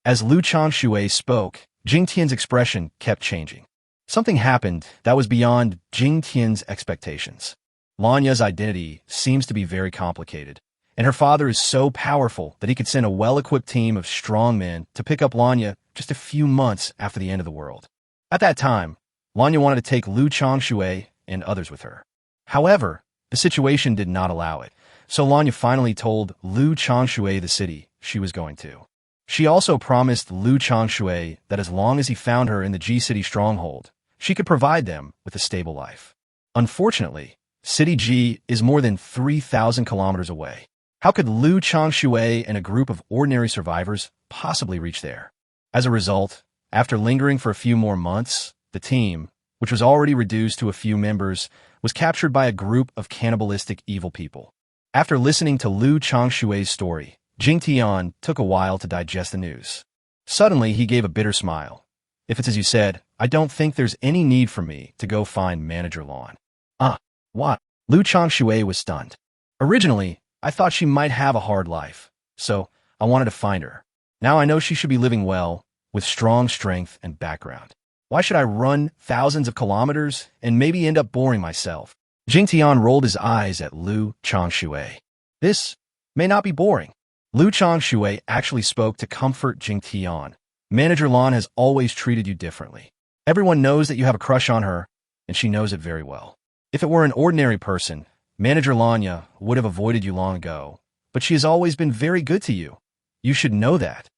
[SPEAKER 1] As Lu Changshui spoke, Jingtian's expression kept changing. Something happened that was beyond Jingtian's expectations. Lanya's identity seems to be very complicated, and her father is so powerful that he could send a well-equipped team of strong men to pick up Lanya just a few months after the end of the world. At that time, Lanya wanted to take Lu Changshui and others with her. However, the situation did not allow it, so Lanya finally told Lu Changshui the city she was going to. She also promised Lu Changshui that as long as he found her in the G City stronghold, she could provide them with a stable life. Unfortunately, City G is more than 3,000 kilometers away. How could Lu Changshui and a group of ordinary survivors possibly reach there? As a result, after lingering for a few more months, the team, which was already reduced to a few members, was captured by a group of cannibalistic evil people. After listening to Lu Changshui's story, Jingtian took a while to digest the news. Suddenly, he gave a bitter smile. If it's as you said, I don't think there's any need for me to go find Manager Leian. What? Lu Changshui was stunned. Originally, I thought she might have a hard life, so I wanted to find her. Now I know she should be living well, with strong strength and background. Why should I run thousands of kilometers and maybe end up boring myself? Jingtian rolled his eyes at Lu Changshui. This may not be boring. Lu Changshui actually spoke to comfort Jingtian. Manager Leian has always treated you differently. Everyone knows that you have a crush on her, and she knows it very well. If it were an ordinary person, Manager Lanya would have avoided you long ago, but she has always been very good to you. You should know that.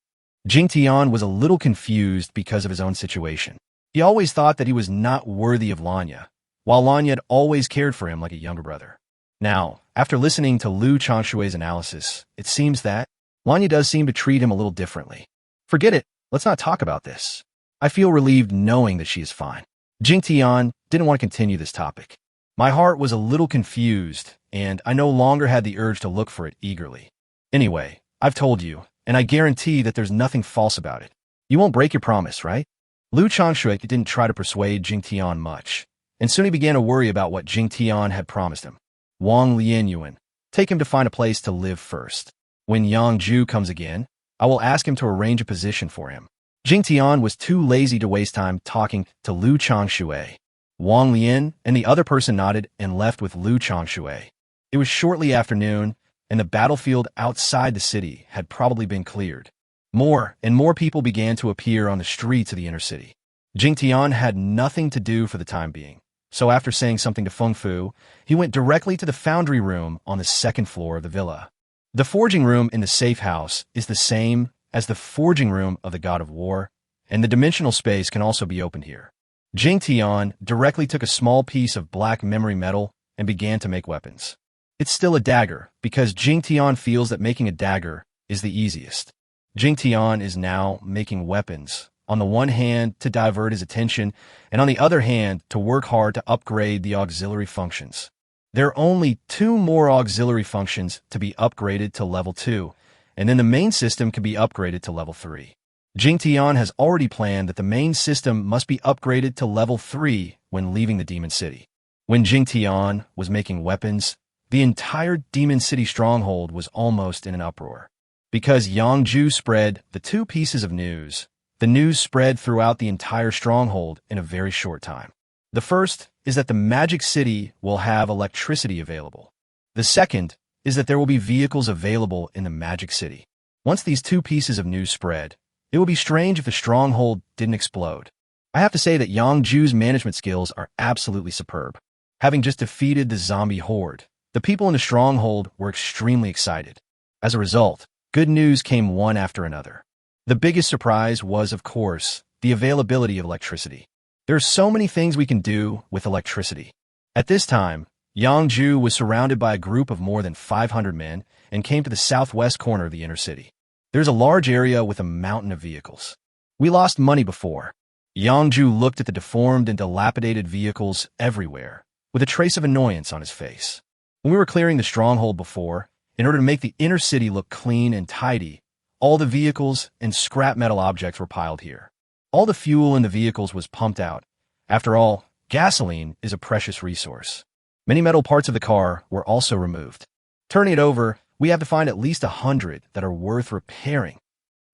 [SPEAKER 1] Jingtian was a little confused because of his own situation. He always thought that he was not worthy of Lanya, while Lanya had always cared for him like a younger brother. Now, after listening to Lu Changshui's analysis, it seems that Lanya does seem to treat him a little differently. Forget it, let's not talk about this. I feel relieved knowing that she is fine. Jingtian didn't want to continue this topic. My heart was a little confused, and I no longer had the urge to look for it eagerly. Anyway, I've told you, and I guarantee that there's nothing false about it. You won't break your promise, right? Lu Changshui didn't try to persuade Jingtian much, and soon he began to worry about what Jingtian had promised him. Wong Lian Yuan, take him to find a place to live first. When Yang Ju comes again, I will ask him to arrange a position for him. Jingtian was too lazy to waste time talking to Lu Changshui. Wang Lian and the other person nodded and left with Lu Changshui. It was shortly after noon, and the battlefield outside the city had probably been cleared. More and more people began to appear on the streets of the inner city. Jingtian had nothing to do for the time being, so after saying something to Fung Fu, he went directly to the foundry room on the second floor of the villa. The forging room in the safe house is the same as the forging room of the God of War, and the dimensional space can also be opened here. Jingtian directly took a small piece of black memory metal and began to make weapons. It's still a dagger, because Jingtian feels that making a dagger is the easiest. Jingtian is now making weapons, on the one hand to divert his attention, and on the other hand to work hard to upgrade the auxiliary functions. There are only 2 more auxiliary functions to be upgraded to level 2, and then the main system can be upgraded to level 3. Jingtian has already planned that the main system must be upgraded to level 3 when leaving the Demon City. When Jingtian was making weapons, the entire Demon City stronghold was almost in an uproar. Because Yang Ju spread the 2 pieces of news, the news spread throughout the entire stronghold in a very short time. The first is that the Magic City will have electricity available. The second is that there will be vehicles available in the Magic City. Once these 2 pieces of news spread, it would be strange if the stronghold didn't explode. I have to say that Yang Ju's management skills are absolutely superb. Having just defeated the zombie horde, the people in the stronghold were extremely excited. As a result, good news came one after another. The biggest surprise was, of course, the availability of electricity. There are so many things we can do with electricity. At this time, Yang Ju was surrounded by a group of more than 500 men and came to the southwest corner of the inner city. There's a large area with a mountain of vehicles. We lost money before. Yang Ju looked at the deformed and dilapidated vehicles everywhere, with a trace of annoyance on his face. When we were clearing the stronghold before, in order to make the inner city look clean and tidy, all the vehicles and scrap metal objects were piled here. All the fuel in the vehicles was pumped out. After all, gasoline is a precious resource. Many metal parts of the car were also removed. Turning it over We have to find at least 100 that are worth repairing.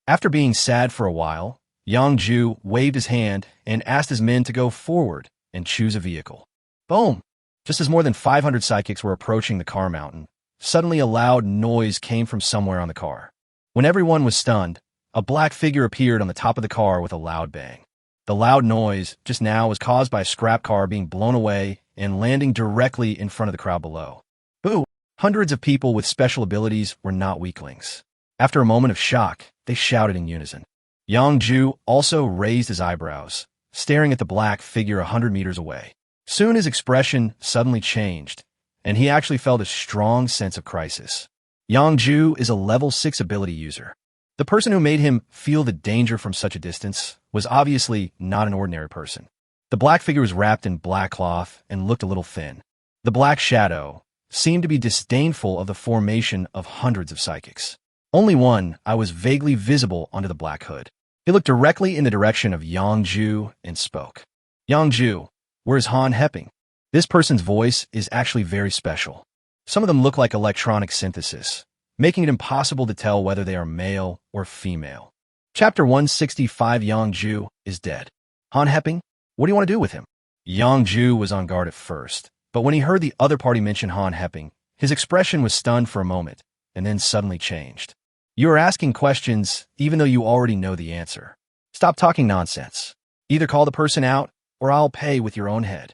[SPEAKER 1] After being sad for a while, Yang Ju waved his hand and asked his men to go forward and choose a vehicle. Boom! Just as more than 500 psychics were approaching the car mountain, suddenly a loud noise came from somewhere on the car. When everyone was stunned, a black figure appeared on the top of the car with a loud bang. The loud noise just now was caused by a scrap car being blown away and landing directly in front of the crowd below. Boo! Hundreds of people with special abilities were not weaklings. After a moment of shock, they shouted in unison. Yang Ju also raised his eyebrows, staring at the black figure 100 meters away. Soon his expression suddenly changed, and he actually felt a strong sense of crisis. Yang Ju is a level 6 ability user. The person who made him feel the danger from such a distance was obviously not an ordinary person. The black figure was wrapped in black cloth and looked a little thin. The black shadow seemed to be disdainful of the formation of hundreds of psychics. Only one eye was vaguely visible under the black hood. He looked directly in the direction of Yang Ju and spoke. Yang Ju, where's Han Hepping? This person's voice is actually very special. Some of them look like electronic synthesis, making it impossible to tell whether they are male or female. Chapter 165. Yang Ju is dead. Han Hepping? What do you want to do with him? Yang Ju was on guard at first, but when he heard the other party mention Han Hepping, his expression was stunned for a moment, and then suddenly changed. You are asking questions even though you already know the answer. Stop talking nonsense. Either call the person out, or I'll pay with your own head.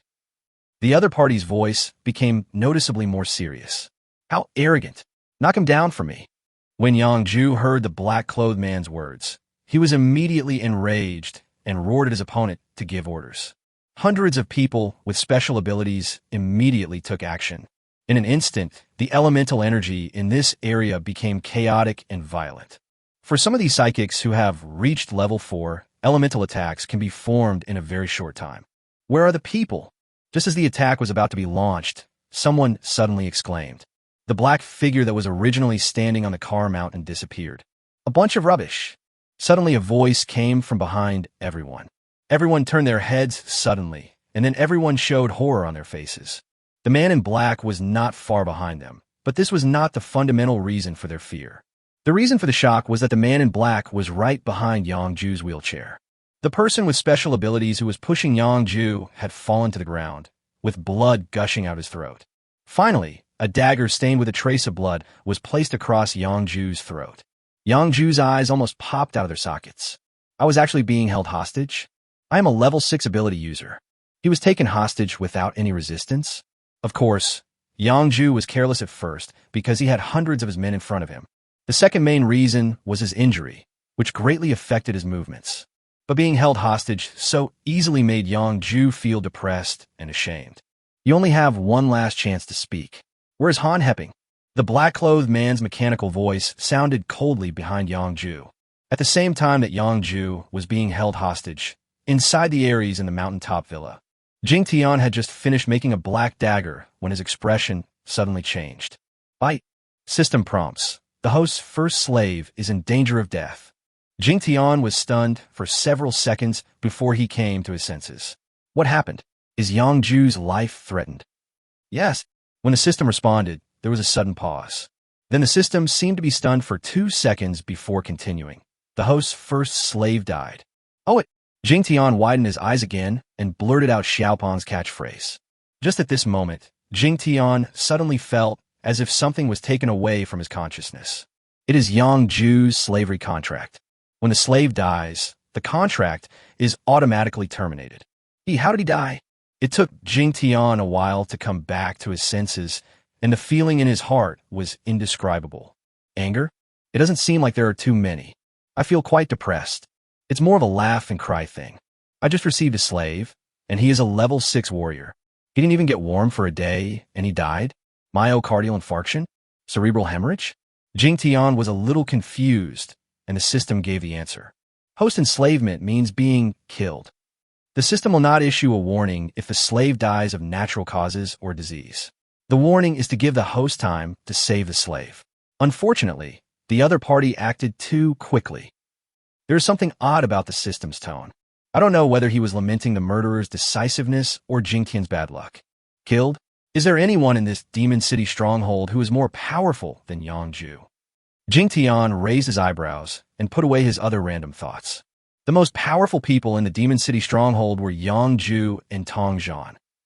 [SPEAKER 1] The other party's voice became noticeably more serious. How arrogant. Knock him down for me. When Yang Ju heard the black-clothed man's words, he was immediately enraged and roared at his opponent to give orders. Hundreds of people with special abilities immediately took action. In an instant, the elemental energy in this area became chaotic and violent. For some of these psychics who have reached level 4, elemental attacks can be formed in a very short time. Where are the people? Just as the attack was about to be launched, someone suddenly exclaimed. The black figure that was originally standing on the car mountain disappeared. A bunch of rubbish. Suddenly a voice came from behind everyone. Everyone turned their heads suddenly, and then everyone showed horror on their faces. The man in black was not far behind them, but this was not the fundamental reason for their fear. The reason for the shock was that the man in black was right behind Yang Ju's wheelchair. The person with special abilities who was pushing Yang Ju had fallen to the ground, with blood gushing out his throat. Finally, a dagger stained with a trace of blood was placed across Yang Ju's throat. Yang Ju's eyes almost popped out of their sockets. I was actually being held hostage? I am a level 6 ability user. He was taken hostage without any resistance? Of course, Yang Ju was careless at first because he had hundreds of his men in front of him. The second main reason was his injury, which greatly affected his movements. But being held hostage so easily made Yang Ju feel depressed and ashamed. You only have one last chance to speak. Where's Han Hepping? The black-clothed man's mechanical voice sounded coldly behind Yang Ju. At the same time that Yang Ju was being held hostage, inside the Aries in the mountaintop villa, Jingtian had just finished making a black dagger when his expression suddenly changed. Bite. System prompts. The host's first slave is in danger of death. Jingtian was stunned for several seconds before he came to his senses. What happened? Is Yang Ju's life threatened? Yes. When the system responded, there was a sudden pause. Then the system seemed to be stunned for 2 seconds before continuing. The host's first slave died. Oh, it. Jingtian widened his eyes again and blurted out Xiaopan's catchphrase. Just at this moment, Jingtian suddenly felt as if something was taken away from his consciousness. It is Yang Ju's slavery contract. When the slave dies, the contract is automatically terminated. How did he die? It took Jingtian a while to come back to his senses, and the feeling in his heart was indescribable. Anger? It doesn't seem like there are too many. I feel quite depressed. It's more of a laugh and cry thing. I just received a slave, and he is a level 6 warrior. He didn't even get warm for a day, and he died? Myocardial infarction? Cerebral hemorrhage? Jingtian was a little confused, and the system gave the answer. Host enslavement means being killed. The system will not issue a warning if the slave dies of natural causes or disease. The warning is to give the host time to save the slave. Unfortunately, the other party acted too quickly. There is something odd about the system's tone. I don't know whether he was lamenting the murderer's decisiveness or Jingtian's bad luck. Killed? Is there anyone in this Demon City stronghold who is more powerful than Yangju? Jingtian raised his eyebrows and put away his other random thoughts. The most powerful people in the Demon City stronghold were Yangju and Tong Yu,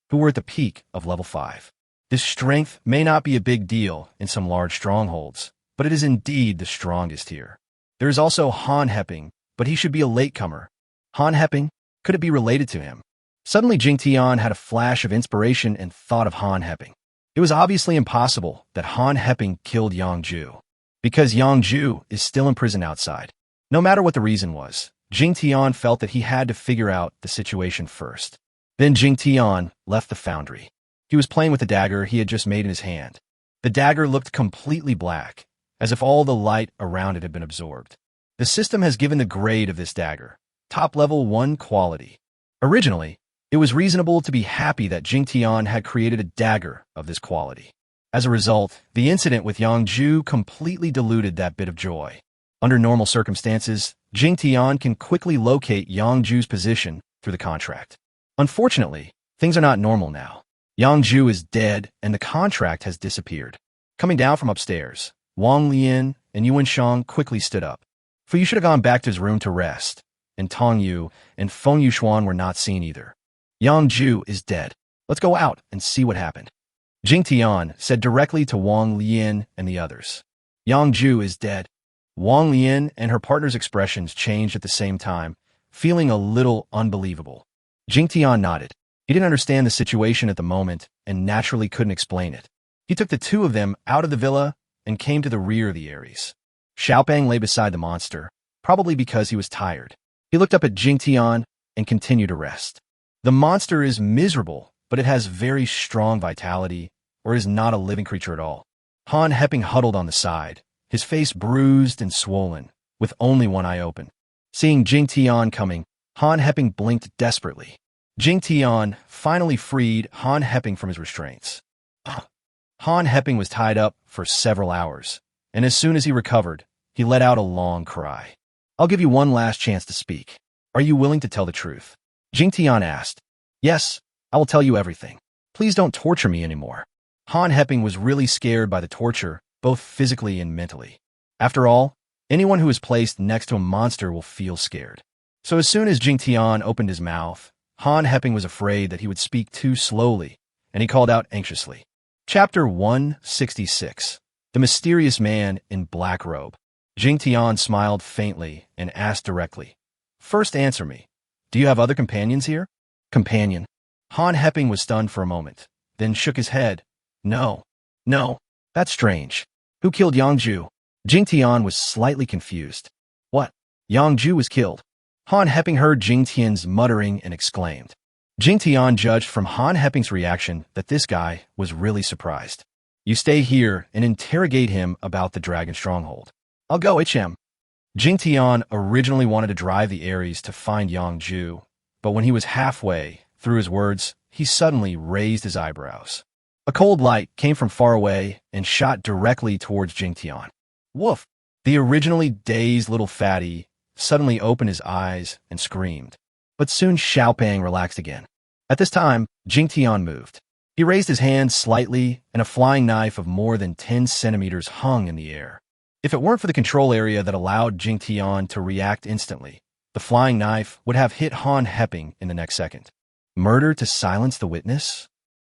[SPEAKER 1] who were at the peak of level 5. This strength may not be a big deal in some large strongholds, but it is indeed the strongest here. There is also Han Heping, but he should be a latecomer. Han Heping? Could it be related to him? Suddenly Jingtian had a flash of inspiration and thought of Han Heping. It was obviously impossible that Han Heping killed Yangju, because Yangju is still imprisoned outside. No matter what the reason was, Jingtian felt that he had to figure out the situation first. Then Jingtian left the foundry. He was playing with the dagger he had just made in his hand. The dagger looked completely black, as if all the light around it had been absorbed. The system has given the grade of this dagger, top level 1 quality. Originally, it was reasonable to be happy that Jingtian had created a dagger of this quality. As a result, the incident with Yangju completely diluted that bit of joy. Under normal circumstances, Jingtian can quickly locate Yangju's position through the contract. Unfortunately, things are not normal now. Yangju is dead and the contract has disappeared. Coming down from upstairs, Wong Leian and Yuan quickly stood up. For you should have gone back to his room to rest, and Tong Yu and Fung were not seen either. Yangju is dead. Let's go out and see what happened. Jingtian said directly to Wong Leian and the others. Yangju is dead. Wong Leian and her partner's expressions changed at the same time, feeling a little unbelievable. Jingtian nodded. He didn't understand the situation at the moment and naturally couldn't explain it. He took the two of them out of the villa and came to the rear of the Aries. Xiaopeng lay beside the monster, probably because he was tired. He looked up at Jingtian and continued to rest. The monster is miserable, but it has very strong vitality, or is not a living creature at all. Han Heping huddled on the side, his face bruised and swollen, with only one eye open. Seeing Jingtian coming, Han Heping blinked desperately. Jingtian finally freed Han Heping from his restraints. Han Heping was tied up for several hours, and as soon as he recovered, he let out a long cry. I'll give you one last chance to speak. Are you willing to tell the truth? Jingtian asked. Yes, I will tell you everything. Please don't torture me anymore. Han Heping was really scared by the torture, both physically and mentally. After all, anyone who is placed next to a monster will feel scared. So as soon as Jingtian opened his mouth, Han Heping was afraid that he would speak too slowly, and he called out anxiously. Chapter 166. The Mysterious Man in Black Robe. Jingtian smiled faintly and asked directly. First answer me. Do you have other companions here? Companion. Han Heping was stunned for a moment, then shook his head. No. That's strange. Who killed Yangju? Jingtian was slightly confused. What? Yangju was killed. Han Heping heard Jingtian's muttering and exclaimed. Jingtian judged from Han Heping's reaction that this guy was really surprised. You stay here and interrogate him about the dragon stronghold. I'll go HM. Jingtian originally wanted to drive the Aries to find Yangju, but when he was halfway through his words, he suddenly raised his eyebrows. A cold light came from far away and shot directly towards Jingtian. Woof! The originally dazed little fatty suddenly opened his eyes and screamed. But soon Xiaopeng relaxed again. At this time, Jingtian moved. He raised his hand slightly, and a flying knife of more than 10 centimeters hung in the air. If it weren't for the control area that allowed Jingtian to react instantly, the flying knife would have hit Han Heping in the next second. Murder to silence the witness?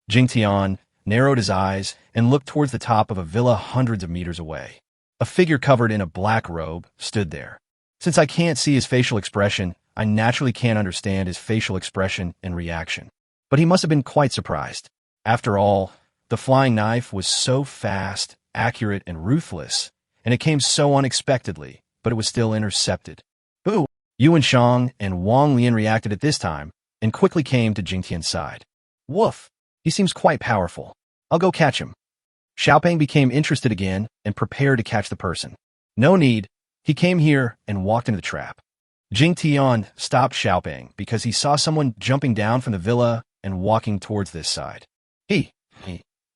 [SPEAKER 1] Jingtian narrowed his eyes and looked towards the top of a villa hundreds of meters away. A figure covered in a black robe stood there. Since I can't see his facial expression, I naturally can't understand his facial expression and reaction. But he must have been quite surprised. After all, the flying knife was so fast, accurate, and ruthless, and it came so unexpectedly, but it was still intercepted. Ooh! Yuan and Wong Leian reacted at this time, and quickly came to Jingtian's side. Woof! He seems quite powerful. I'll go catch him. Xiaopeng became interested again and prepared to catch the person. No need. He came here and walked into the trap. Jingtian stopped Xiaopeng because he saw someone jumping down from the villa and walking towards this side. He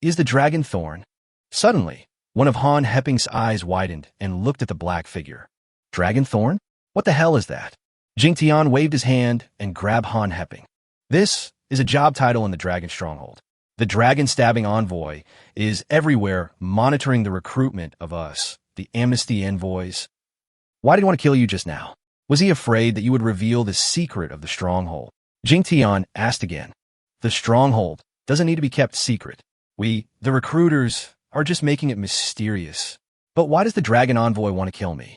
[SPEAKER 1] is the dragon thorn. Suddenly, one of Han Heping's eyes widened and looked at the black figure. Dragon thorn? What the hell is that? Jingtian waved his hand and grabbed Han Heping. This is a job title in the dragon stronghold. The dragon-stabbing envoy is everywhere monitoring the recruitment of us, the amnesty envoys. Why did he want to kill you just now? Was he afraid that you would reveal the secret of the stronghold? Jingtian asked again. The stronghold doesn't need to be kept secret. We, the recruiters, are just making it mysterious. But why does the dragon envoy want to kill me?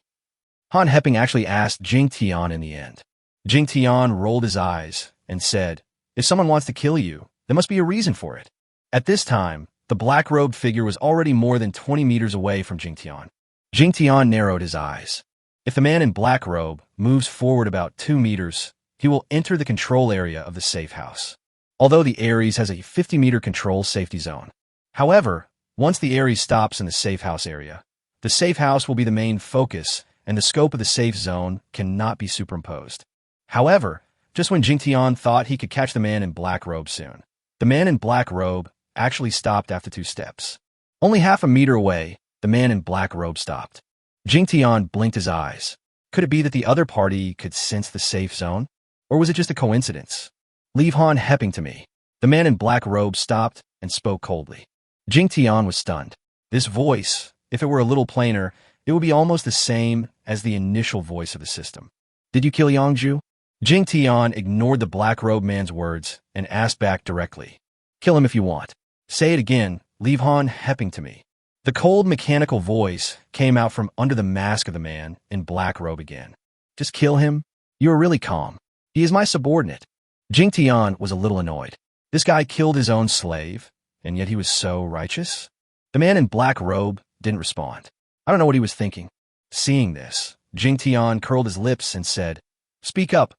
[SPEAKER 1] Han Heping actually asked Jingtian in the end. Jingtian rolled his eyes and said, if someone wants to kill you, there must be a reason for it. At this time, the black-robed figure was already more than 20 meters away from Jingtian. Jingtian narrowed his eyes. If the man in black robe moves forward about 2 meters, he will enter the control area of the safe house. Although the Aries has a 50-meter control safety zone. However, once the Aries stops in the safe house area, the safe house will be the main focus and the scope of the safe zone cannot be superimposed. However, just when Jingtian thought he could catch the man in black robe soon, the man in black robe actually stopped after 2 steps. Only half a meter away, the man in black robe stopped. Jingtian blinked his eyes. Could it be that the other party could sense the safe zone? Or was it just a coincidence? Leave Han Heping to me. The man in black robe stopped and spoke coldly. Jingtian was stunned. This voice, if it were a little plainer, it would be almost the same as the initial voice of the system. Did you kill Yangju? Jingtian ignored the black robe man's words and asked back directly. Kill him if you want. Say it again. Leave Han Heping to me. The cold mechanical voice came out from under the mask of the man in black robe again. Just kill him? You are really calm. He is my subordinate. Jingtian was a little annoyed. This guy killed his own slave, and yet he was so righteous? The man in black robe didn't respond. I don't know what he was thinking. Seeing this, Jingtian curled his lips and said, Speak up.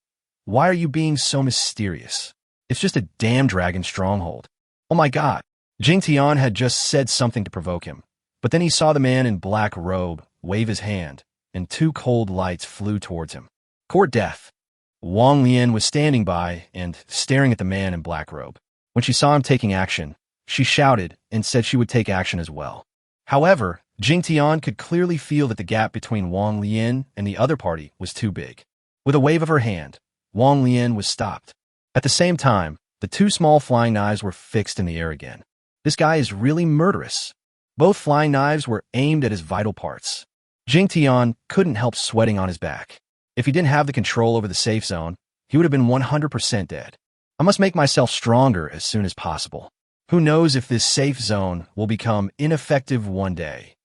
[SPEAKER 1] Why are you being so mysterious? It's just a damn dragon stronghold. Oh my god. Jingtian had just said something to provoke him, but then he saw the man in black robe wave his hand, and 2 cold lights flew towards him. Court death. Wong Leian was standing by and staring at the man in black robe. When she saw him taking action, she shouted and said she would take action as well. However, Jingtian could clearly feel that the gap between Wong Leian and the other party was too big. With a wave of her hand, Wong Leian was stopped. At the same time, the 2 small flying knives were fixed in the air again. This guy is really murderous. Both flying knives were aimed at his vital parts. Jingtian couldn't help sweating on his back. If he didn't have the control over the safe zone, he would have been 100% dead. I must make myself stronger as soon as possible. Who knows if this safe zone will become ineffective one day.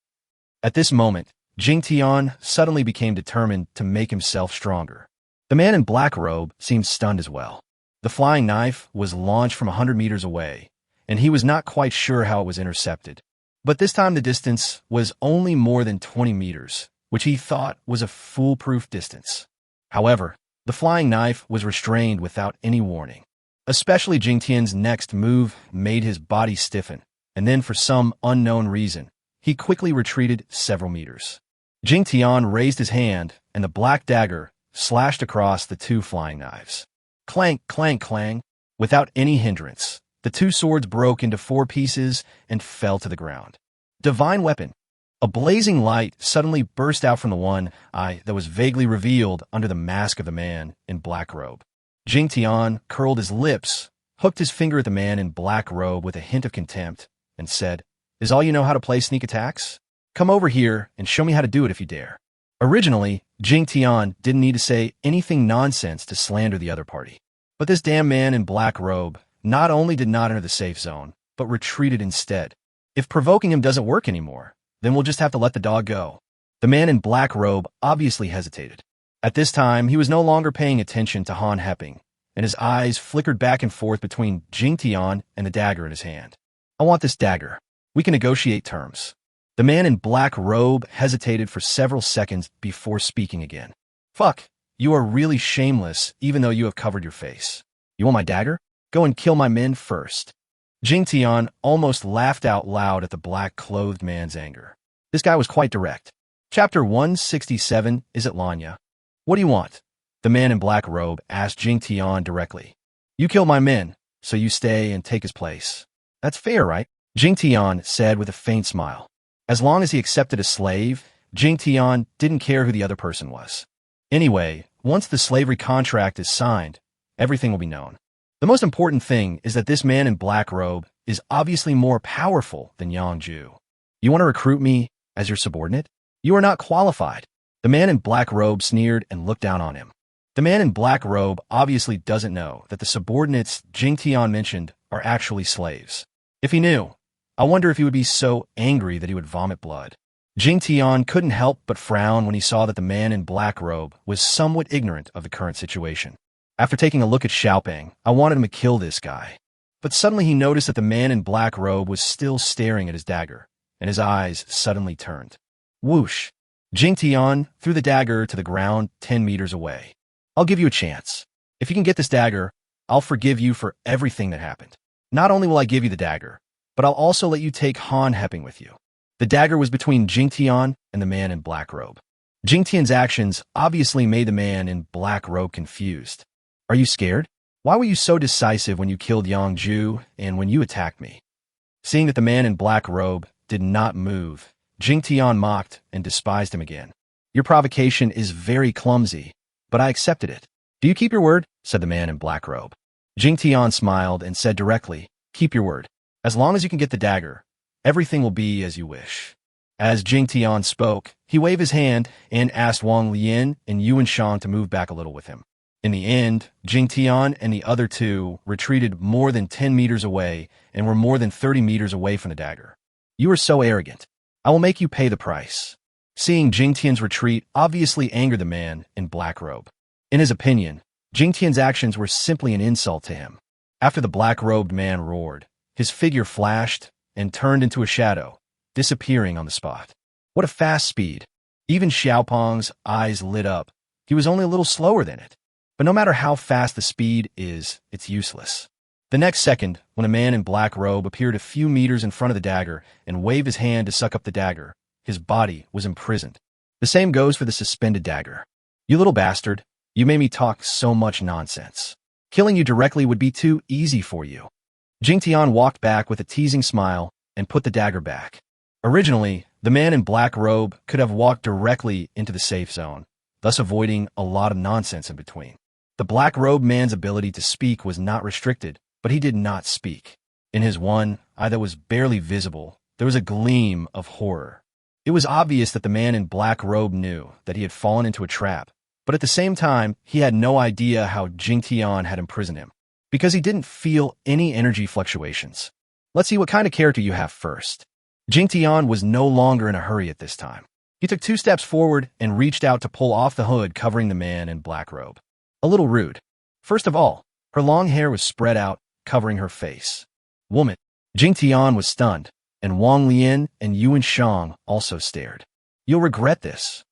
[SPEAKER 1] At this moment, Jingtian suddenly became determined to make himself stronger. The man in black robe seemed stunned as well. The flying knife was launched from 100 meters away, and he was not quite sure how it was intercepted. But this time the distance was only more than 20 meters, which he thought was a foolproof distance. However, the flying knife was restrained without any warning. Especially Jingtian's next move made his body stiffen, and then for some unknown reason, he quickly retreated several meters. Jingtian raised his hand, and the black dagger slashed across the 2 flying knives. Clank, clank, clang. Without any hindrance, the 2 swords broke into 4 pieces and fell to the ground. Divine weapon. A blazing light suddenly burst out from the one eye that was vaguely revealed under the mask of the man in black robe. Jingtian curled his lips, hooked his finger at the man in black robe with a hint of contempt, and said, Is all you know how to play sneak attacks? Come over here and show me how to do it if you dare. Originally, Jingtian didn't need to say anything nonsense to slander the other party. But this damn man in black robe not only did not enter the safe zone, but retreated instead. If provoking him doesn't work anymore, then we'll just have to let the dog go. The man in black robe obviously hesitated. At this time, he was no longer paying attention to Han Heping, and his eyes flickered back and forth between Jingtian and the dagger in his hand. I want this dagger. We can negotiate terms. The man in black robe hesitated for several seconds before speaking again. Fuck, you are really shameless even though you have covered your face. You want my dagger? Go and kill my men first. Jingtian almost laughed out loud at the black-clothed man's anger. This guy was quite direct. Chapter 167 is at Leian. What do you want? The man in black robe asked Jingtian directly. You kill my men, so you stay and take his place. That's fair, right? Jingtian said with a faint smile. As long as he accepted a slave, Jingtian didn't care who the other person was. Anyway, once the slavery contract is signed, everything will be known. The most important thing is that this man in black robe is obviously more powerful than Yang Ju. You want to recruit me as your subordinate? You are not qualified. The man in black robe sneered and looked down on him. The man in black robe obviously doesn't know that the subordinates Jingtian mentioned are actually slaves. If he knew, I wonder if he would be so angry that he would vomit blood. Jingtian couldn't help but frown when he saw that the man in black robe was somewhat ignorant of the current situation. After taking a look at Xiaoping, I wanted him to kill this guy. But suddenly he noticed that the man in black robe was still staring at his dagger, and his eyes suddenly turned. Whoosh! Jingtian threw the dagger to the ground 10 meters away. I'll give you a chance. If you can get this dagger, I'll forgive you for everything that happened. Not only will I give you the dagger, but I'll also let you take Han Hepping with you. The dagger was between Jingtian and the man in black robe. Jingtian's actions obviously made the man in black robe confused. Are you scared? Why were you so decisive when you killed Yang Ju and when you attacked me? Seeing that the man in black robe did not move, Jingtian mocked and despised him again. Your provocation is very clumsy, but I accepted it. Do you keep your word? Said the man in black robe. Jingtian smiled and said directly, keep your word. As long as you can get the dagger, everything will be as you wish. As Jingtian spoke, he waved his hand and asked Wong, Leian, and Yuan to move back a little with him. In the end, Jingtian and the other two retreated more than 10 meters away and were more than 30 meters away from the dagger. You are so arrogant. I will make you pay the price. Seeing Jingtian's retreat obviously angered the man in black robe. In his opinion, Jingtian's actions were simply an insult to him. After the black-robed man roared, his figure flashed and turned into a shadow, disappearing on the spot. What a fast speed. Even Xiaopeng's eyes lit up. He was only a little slower than it. But no matter how fast the speed is, it's useless. The next second, when a man in black robe appeared a few meters in front of the dagger and waved his hand to suck up the dagger, his body was imprisoned. The same goes for the suspended dagger. You little bastard, you made me talk so much nonsense. Killing you directly would be too easy for you. Jingtian walked back with a teasing smile and put the dagger back. Originally, the man in black robe could have walked directly into the safe zone, thus avoiding a lot of nonsense in between. The black-robed man's ability to speak was not restricted, but he did not speak. In his one eye that was barely visible, there was a gleam of horror. It was obvious that the man in black robe knew that he had fallen into a trap, but at the same time, he had no idea how Jingtian had imprisoned him, because he didn't feel any energy fluctuations. Let's see what kind of character you have first. Jingtian was no longer in a hurry at this time. He took 2 steps forward and reached out to pull off the hood covering the man in black robe. A little rude. First of all, her long hair was spread out, covering her face. Woman. Jingtian was stunned, and Wong Leian and Yuan Shang also stared. You'll regret this.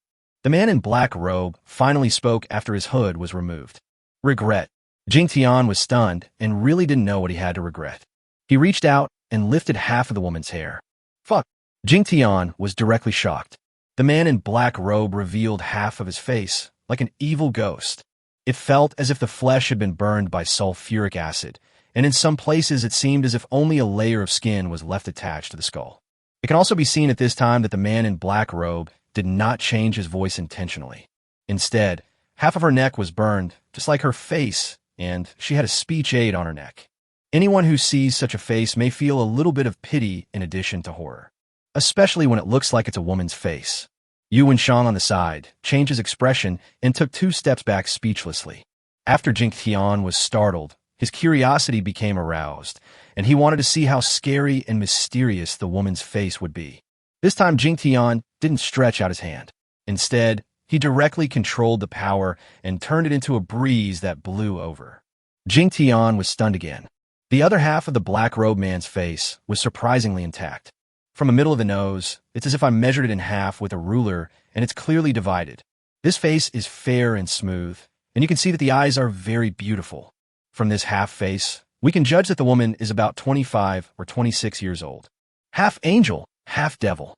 [SPEAKER 1] The man in black robe finally spoke after his hood was removed. Regret. Jingtian was stunned and really didn't know what he had to regret. He reached out and lifted half of the woman's hair. Fuck. Jingtian was directly shocked. The man in black robe revealed half of his face, like an evil ghost. It felt as if the flesh had been burned by sulfuric acid, and in some places it seemed as if only a layer of skin was left attached to the skull. It can also be seen at this time that the man in black robe did not change his voice intentionally. Instead, half of her neck was burned, just like her face, and she had a speech aid on her neck. Anyone who sees such a face may feel a little bit of pity in addition to horror, especially when it looks like it's a woman's face. Yuan Shang on the side changed his expression and took 2 steps back speechlessly. After Jingtian was startled, his curiosity became aroused, and he wanted to see how scary and mysterious the woman's face would be. This time Jingtian didn't stretch out his hand. Instead, he directly controlled the power and turned it into a breeze that blew over. Jingtian was stunned again. The other half of the black-robed man's face was surprisingly intact. From the middle of the nose, it's as if I measured it in half with a ruler, and it's clearly divided. This face is fair and smooth, and you can see that the eyes are very beautiful. From this half face, we can judge that the woman is about 25 or 26 years old. Half angel, half devil.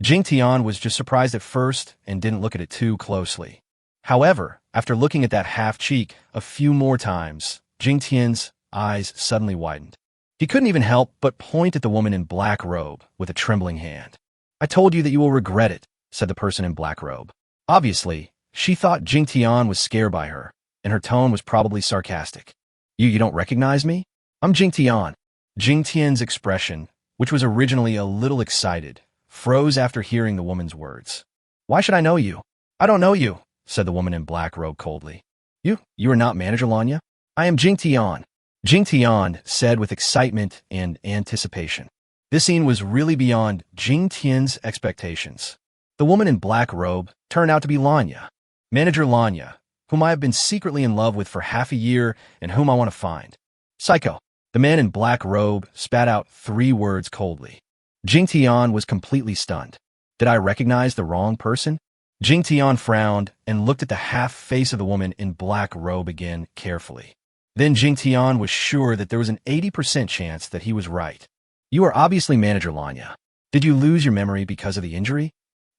[SPEAKER 1] Jingtian was just surprised at first and didn't look at it too closely. However, after looking at that half cheek a few more times, Jingtian's eyes suddenly widened. He couldn't even help but point at the woman in black robe with a trembling hand. I told you that you will regret it, said the person in black robe. Obviously, she thought Jingtian was scared by her, and her tone was probably sarcastic. You don't recognize me? I'm Jingtian. Jingtian's expression, which was originally a little excited, froze after hearing the woman's words. "Why should I know you?" "I don't know you," said the woman in black robe coldly. You are not Manager Lanya?" "I am Jingtian," Jingtian said with excitement and anticipation. This scene was really beyond Jingtian's expectations. The woman in black robe turned out to be Lanya, Manager Lanya, whom I have been secretly in love with for half a year and whom I want to find. "Psycho." The man in black robe spat out 3 words coldly. Jingtian was completely stunned. Did I recognize the wrong person? Jingtian frowned and looked at the half face of the woman in black robe again carefully. Then Jingtian was sure that there was an 80% chance that he was right. "You are obviously Manager Lanya. Did you lose your memory because of the injury?"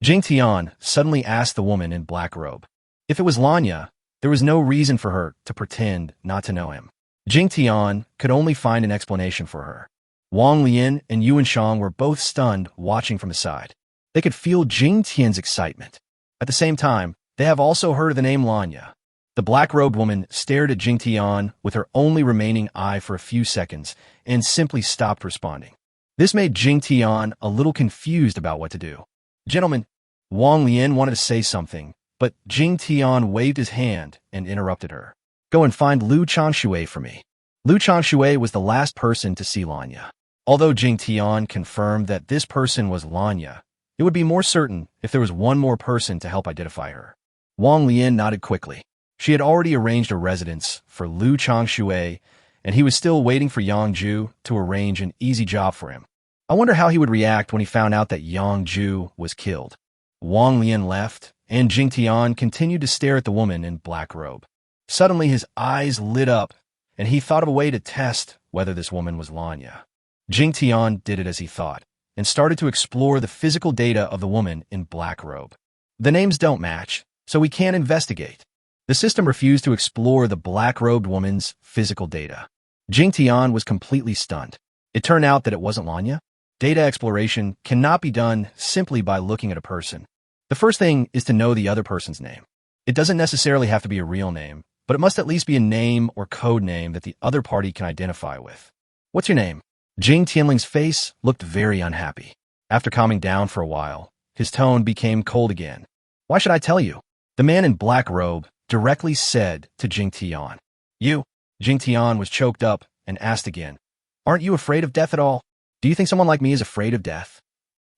[SPEAKER 1] Jingtian suddenly asked the woman in black robe. If it was Lanya, there was no reason for her to pretend not to know him. Jingtian could only find an explanation for her. Wong, Leian, and Yuan were both stunned watching from the side. They could feel Jingtian's excitement. At the same time, they have also heard of the name Lanya. The black-robed woman stared at Jingtian with her only remaining eye for a few seconds and simply stopped responding. This made Jingtian a little confused about what to do. "Gentlemen," Wong Leian wanted to say something, but Jingtian waved his hand and interrupted her. "Go and find Liu Changshui for me." Liu Changshui was the last person to see Lanya. Although Jingtian confirmed that this person was Lanya, it would be more certain if there was one more person to help identify her. Wong Leian nodded quickly. She had already arranged a residence for Liu Changshui, and he was still waiting for Yang Ju to arrange an easy job for him. I wonder how he would react when he found out that Yang Ju was killed. Wong Leian left, and Jingtian continued to stare at the woman in black robe. Suddenly his eyes lit up, and he thought of a way to test whether this woman was Lanya. Jingtian did it as he thought, and started to explore the physical data of the woman in black robe. The names don't match, so we can't investigate. The system refused to explore the black-robed woman's physical data. Jingtian was completely stunned. It turned out that it wasn't Lanya. Data exploration cannot be done simply by looking at a person. The first thing is to know the other person's name. It doesn't necessarily have to be a real name, but it must at least be a name or code name that the other party can identify with. "What's your name?" Jing Tianling's face looked very unhappy. After calming down for a while, his tone became cold again. "Why should I tell you?" The man in black robe directly said to Jingtian. "You." Jingtian was choked up and asked again, "Aren't you afraid of death at all? Do you think someone like me is afraid of death?"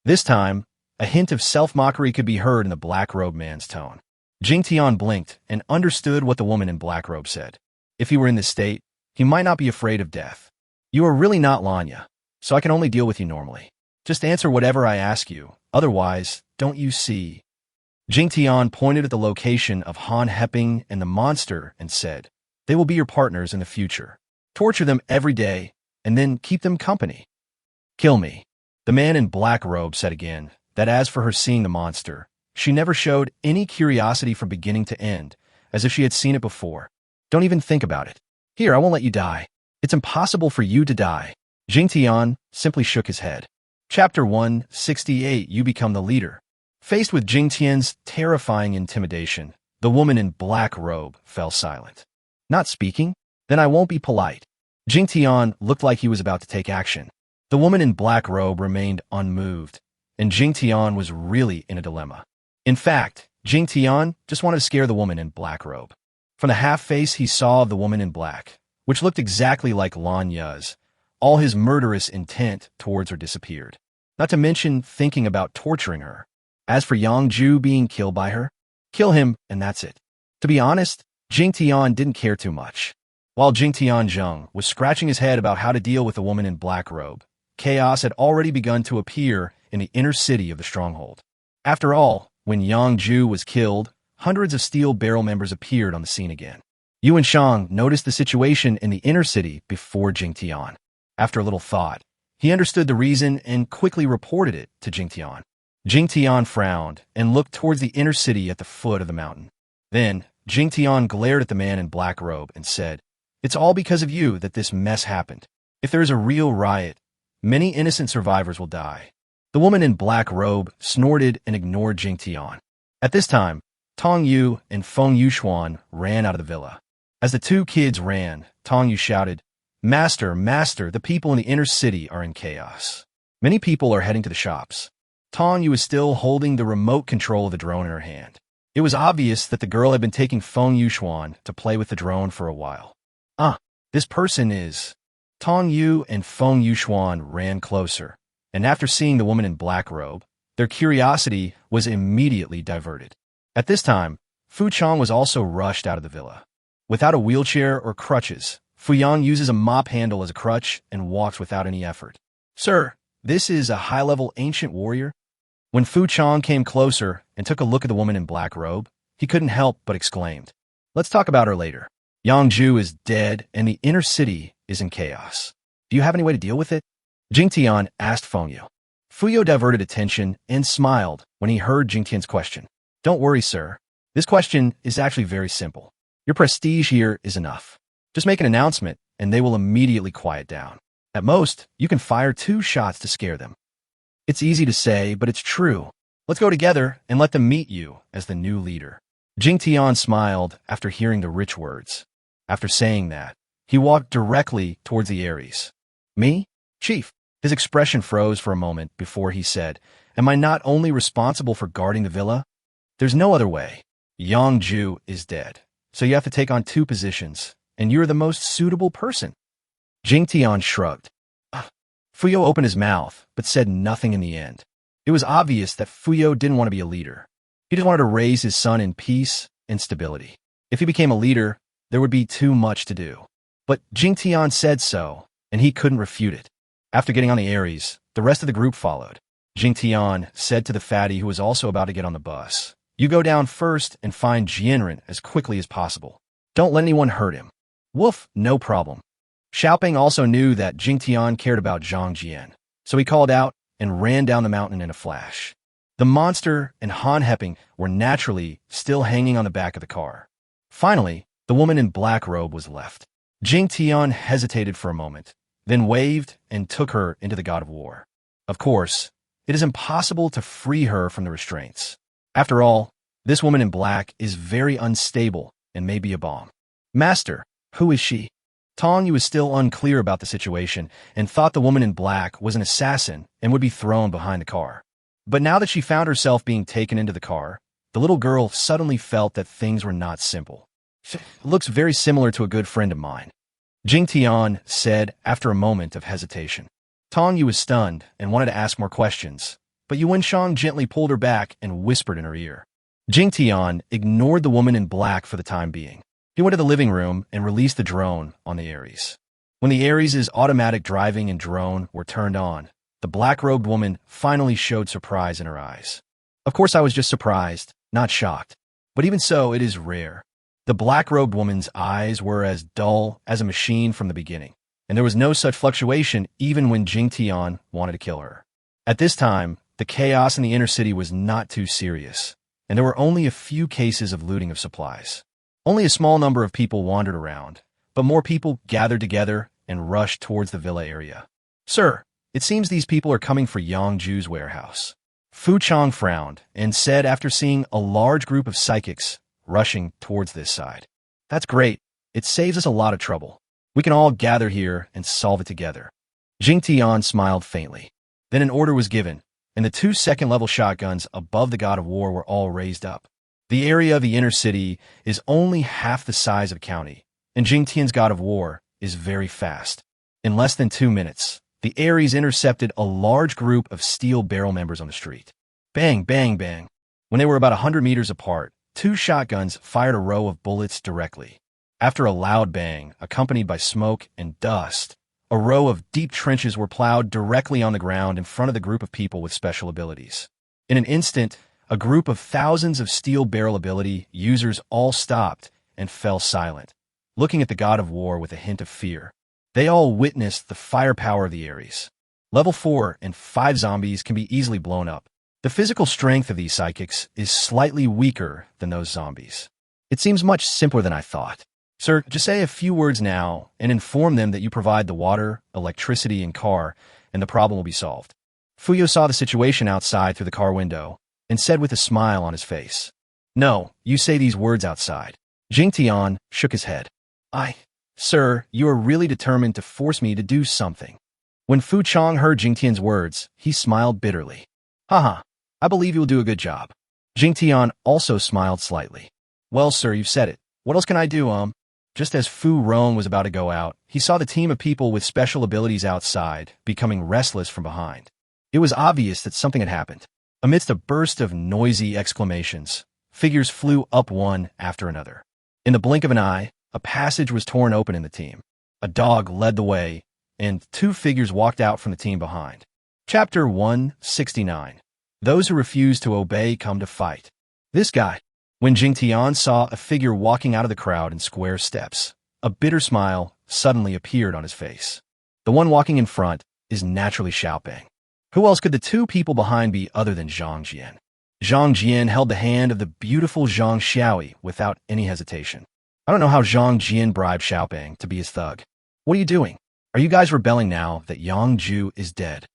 [SPEAKER 1] This time, a hint of self-mockery could be heard in the black-robed man's tone. Jingtian blinked and understood what the woman in black robe said. If he were in this state, he might not be afraid of death. "You are really not Lanya, so I can only deal with you normally. Just answer whatever I ask you, otherwise, don't you see?" Jingtian pointed at the location of Han Heping and the monster and said, "They will be your partners in the future. Torture them every day, and then keep them company." "Kill me." The man in black robe said again that as for her seeing the monster, she never showed any curiosity from beginning to end, as if she had seen it before. "Don't even think about it. Here, I won't let you die. It's impossible for you to die." Jingtian simply shook his head. Chapter 168, You Become the Leader. Faced with Jingtian's terrifying intimidation, the woman in black robe fell silent. "Not speaking? Then I won't be polite." Jingtian looked like he was about to take action. The woman in black robe remained unmoved, and Jingtian was really in a dilemma. In fact, Jingtian just wanted to scare the woman in black robe. From the half-face he saw of the woman in black, which looked exactly like Lanya's, all his murderous intent towards her disappeared. Not to mention thinking about torturing her. As for Yang Ju being killed by her, kill him and that's it. To be honest, Jingtian didn't care too much. While Jingtian Zheng was scratching his head about how to deal with the woman in black robe, chaos had already begun to appear in the inner city of the stronghold. After all, when Yang Ju was killed, hundreds of Steel Barrel members appeared on the scene again. Yuan noticed the situation in the inner city before Jingtian. After a little thought, he understood the reason and quickly reported it to Jingtian. Jingtian frowned and looked towards the inner city at the foot of the mountain. Then, Jingtian glared at the man in black robe and said, "It's all because of you that this mess happened. If there is a real riot, many innocent survivors will die." The woman in black robe snorted and ignored Jingtian. At this time, Tong Yu and Fung ran out of the villa. As the two kids ran, Tong Yu shouted, Master, the people in the inner city are in chaos. Many people are heading to the shops. Tong Yu is still holding the remote control of the drone in her hand. It was obvious that the girl had been taking Fung Yuan to play with the drone for a while. This person is... Tong Yu and Fung Yuan ran closer, and after seeing the woman in black robe, their curiosity was immediately diverted. At this time, Fu Chong was also rushed out of the villa. Without a wheelchair or crutches, Fu Yang uses a mop handle as a crutch and walks without any effort. Sir, this is a high-level ancient warrior? When Fu Chong came closer and took a look at the woman in black robe, he couldn't help but exclaimed, "Let's talk about her later. Yangju is dead and the inner city is in chaos. Do you have any way to deal with it?" Jingtian asked Feng Yu. Fuyo diverted attention and smiled when he heard Jingtian's question. "Don't worry, sir. This question is actually very simple. Your prestige here is enough. Just make an announcement and they will immediately quiet down. At most, you can fire 2 shots to scare them. It's easy to say, but it's true. Let's go together and let them meet you as the new leader." Jingtian smiled after hearing the rich words. After saying that, he walked directly towards the Aries. "Me? Chief?" His expression froze for a moment before he said, "Am I not only responsible for guarding the villa? There's no other way. Yangju is dead, so you have to take on 2 positions, and you're the most suitable person." Jingtian shrugged. Fuyo opened his mouth, but said nothing in the end. It was obvious that Fuyo didn't want to be a leader. He just wanted to raise his son in peace and stability. If he became a leader, there would be too much to do. But Jingtian said so, and he couldn't refute it. After getting on the Aries, the rest of the group followed. Jingtian said to the fatty who was also about to get on the bus, "You go down first and find Jianren as quickly as possible. Don't let anyone hurt him." "Woof, no problem." Xiaoping also knew that Jingtian cared about Zhang Jian, so he called out and ran down the mountain in a flash. The monster and Han Heping were naturally still hanging on the back of the car. Finally, the woman in black robe was left. Jingtian hesitated for a moment, then waved and took her into the God of War. Of course, it is impossible to free her from the restraints. After all, this woman in black is very unstable and may be a bomb. "Master, who is she?" Tong Yu was still unclear about the situation and thought the woman in black was an assassin and would be thrown behind the car. But now that she found herself being taken into the car, the little girl suddenly felt that things were not simple. "She looks very similar to a good friend of mine," Jingtian said after a moment of hesitation. Tong Yu was stunned and wanted to ask more questions, but Yuan Shang gently pulled her back and whispered in her ear. Jingtian ignored the woman in black for the time being. He went to the living room and released the drone on the Aries. When the Aries' automatic driving and drone were turned on, the black-robed woman finally showed surprise in her eyes. Of course, I was just surprised, not shocked. But even so, it is rare. The black-robed woman's eyes were as dull as a machine from the beginning, and there was no such fluctuation even when Jingtian wanted to kill her. At this time, the chaos in the inner city was not too serious, and there were only a few cases of looting of supplies. Only a small number of people wandered around, but more people gathered together and rushed towards the villa area. "Sir, it seems these people are coming for Yangju's warehouse." Fu Chong frowned and said after seeing a large group of psychics rushing towards this side. "That's great. It saves us a lot of trouble. We can all gather here and solve it together." Jingtian smiled faintly. Then an order was given, and the 2 second-level shotguns above the God of War were all raised up. The area of the inner city is only half the size of a county, and Jingtian's God of War is very fast. In less than 2 minutes, the Aries intercepted a large group of steel barrel members on the street. Bang, bang, bang. When they were about 100 meters apart, 2 shotguns fired a row of bullets directly. After a loud bang, accompanied by smoke and dust, a row of deep trenches were plowed directly on the ground in front of the group of people with special abilities. In an instant, a group of thousands of steel barrel ability users all stopped and fell silent, looking at the God of War with a hint of fear. They all witnessed the firepower of the Aries. Level 4 and 5 zombies can be easily blown up. The physical strength of these psychics is slightly weaker than those zombies. It seems much simpler than I thought. Sir, just say a few words now and inform them that you provide the water, electricity, and car, and the problem will be solved. Fuyo saw the situation outside through the car window and said with a smile on his face, "No, you say these words outside." Jingtian shook his head. Sir, you are really determined to force me to do something. When Fu Chong heard Jingtian's words, he smiled bitterly. Haha, I believe you'll do a good job. Jingtian also smiled slightly. Well, sir, you've said it. What else can I do, Just as Fu Rong was about to go out, he saw the team of people with special abilities outside, becoming restless from behind. It was obvious that something had happened. Amidst a burst of noisy exclamations, figures flew up one after another. In the blink of an eye, a passage was torn open in the team. A dog led the way, and two figures walked out from the team behind. Chapter 169. Those who refuse to obey come to fight. This guy. When Jingtian saw a figure walking out of the crowd in square steps, a bitter smile suddenly appeared on his face. The one walking in front is naturally Xiaoping. Who else could the two people behind be other than Zhang Jian? Zhang Jian held the hand of the beautiful Zhang Xiaoi without any hesitation. I don't know how Zhang Jian bribed Xiaoping to be his thug. What are you doing? Are you guys rebelling now that Yang Ju is dead?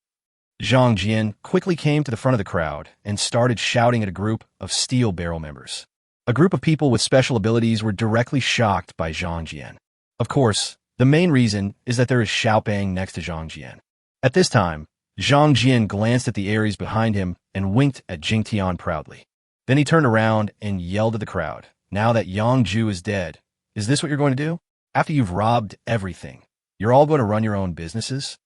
[SPEAKER 1] Zhang Jian quickly came to the front of the crowd and started shouting at a group of Steel Barrel members. A group of people with special abilities were directly shocked by Zhang Jian. Of course, the main reason is that there is Xiaoping next to Zhang Jian. At this time, Zhang Jian glanced at the Aries behind him and winked at Jingtian proudly. Then he turned around and yelled at the crowd. Now that Yang Ju is dead, is this what you're going to do? After you've robbed everything, you're all going to run your own businesses?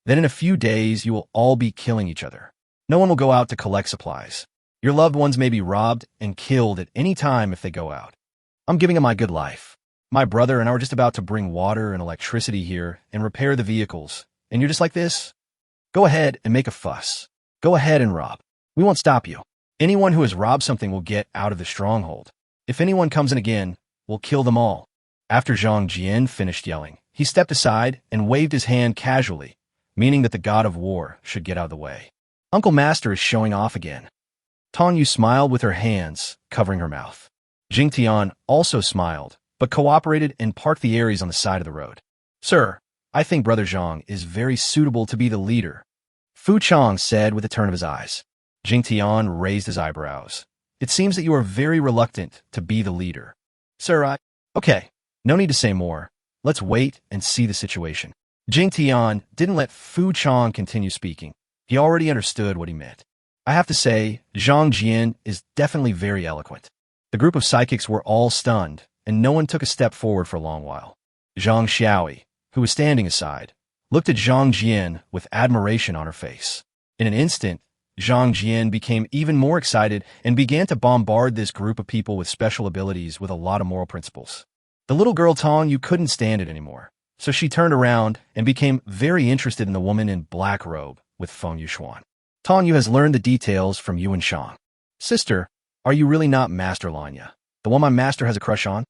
[SPEAKER 1] Then in a few days, you will all be killing each other. No one will go out to collect supplies. Your loved ones may be robbed and killed at any time if they go out. I'm giving them my good life. My brother and I were just about to bring water and electricity here and repair the vehicles. And you're just like this? Go ahead and make a fuss. Go ahead and rob. We won't stop you. Anyone who has robbed something will get out of the stronghold. If anyone comes in again, we'll kill them all. After Zhang Jian finished yelling, he stepped aside and waved his hand casually, meaning that the god of war should get out of the way. Uncle Master is showing off again. Tong Yu smiled with her hands covering her mouth. Jingtian also smiled, but cooperated and parked the Aries on the side of the road. Sir, I think Brother Zhang is very suitable to be the leader, Fu Chong said with a turn of his eyes. Jingtian raised his eyebrows. It seems that you are very reluctant to be the leader. Sir, Okay, no need to say more. Let's wait and see the situation. Jingtian didn't let Fu Chong continue speaking. He already understood what he meant. I have to say, Zhang Jian is definitely very eloquent. The group of psychics were all stunned, and no one took a step forward for a long while. Zhang Xiaoi, who was standing aside, looked at Zhang Jian with admiration on her face. In an instant, Zhang Jian became even more excited and began to bombard this group of people with special abilities with a lot of moral principles. The little girl Tong Yu couldn't stand it anymore, so she turned around and became very interested in the woman in black robe with Fung Yuan. Tong Yu has learned the details from Yuan Shang. Sister, are you really not Master Leian, the one my master has a crush on?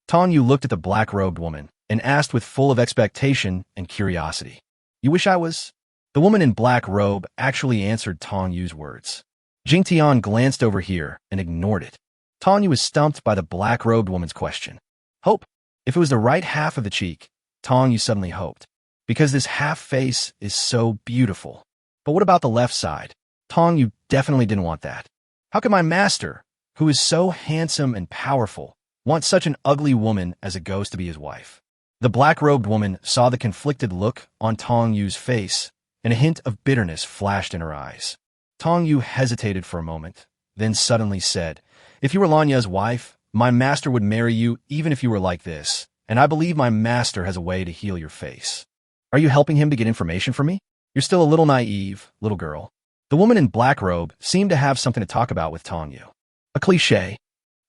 [SPEAKER 1] Tong Yu looked at the black-robed woman and asked with full of expectation and curiosity. You wish I was? The woman in black robe actually answered Tong Yu's words. Jingtian glanced over here and ignored it. Tong Yu was stumped by the black-robed woman's question. Hope. If it was the right half of the cheek, Tong Yu suddenly hoped, because this half face is so beautiful. But what about the left side? Tong Yu definitely didn't want that. How could my master, who is so handsome and powerful, want such an ugly woman as a ghost to be his wife? The black-robed woman saw the conflicted look on Tong Yu's face, and a hint of bitterness flashed in her eyes. Tong Yu hesitated for a moment, then suddenly said, If you were Lanya's wife, my master would marry you even if you were like this, and I believe my master has a way to heal your face. Are you helping him to get information from me? You're still a little naive, little girl. The woman in black robe seemed to have something to talk about with Tong Yu. A cliché.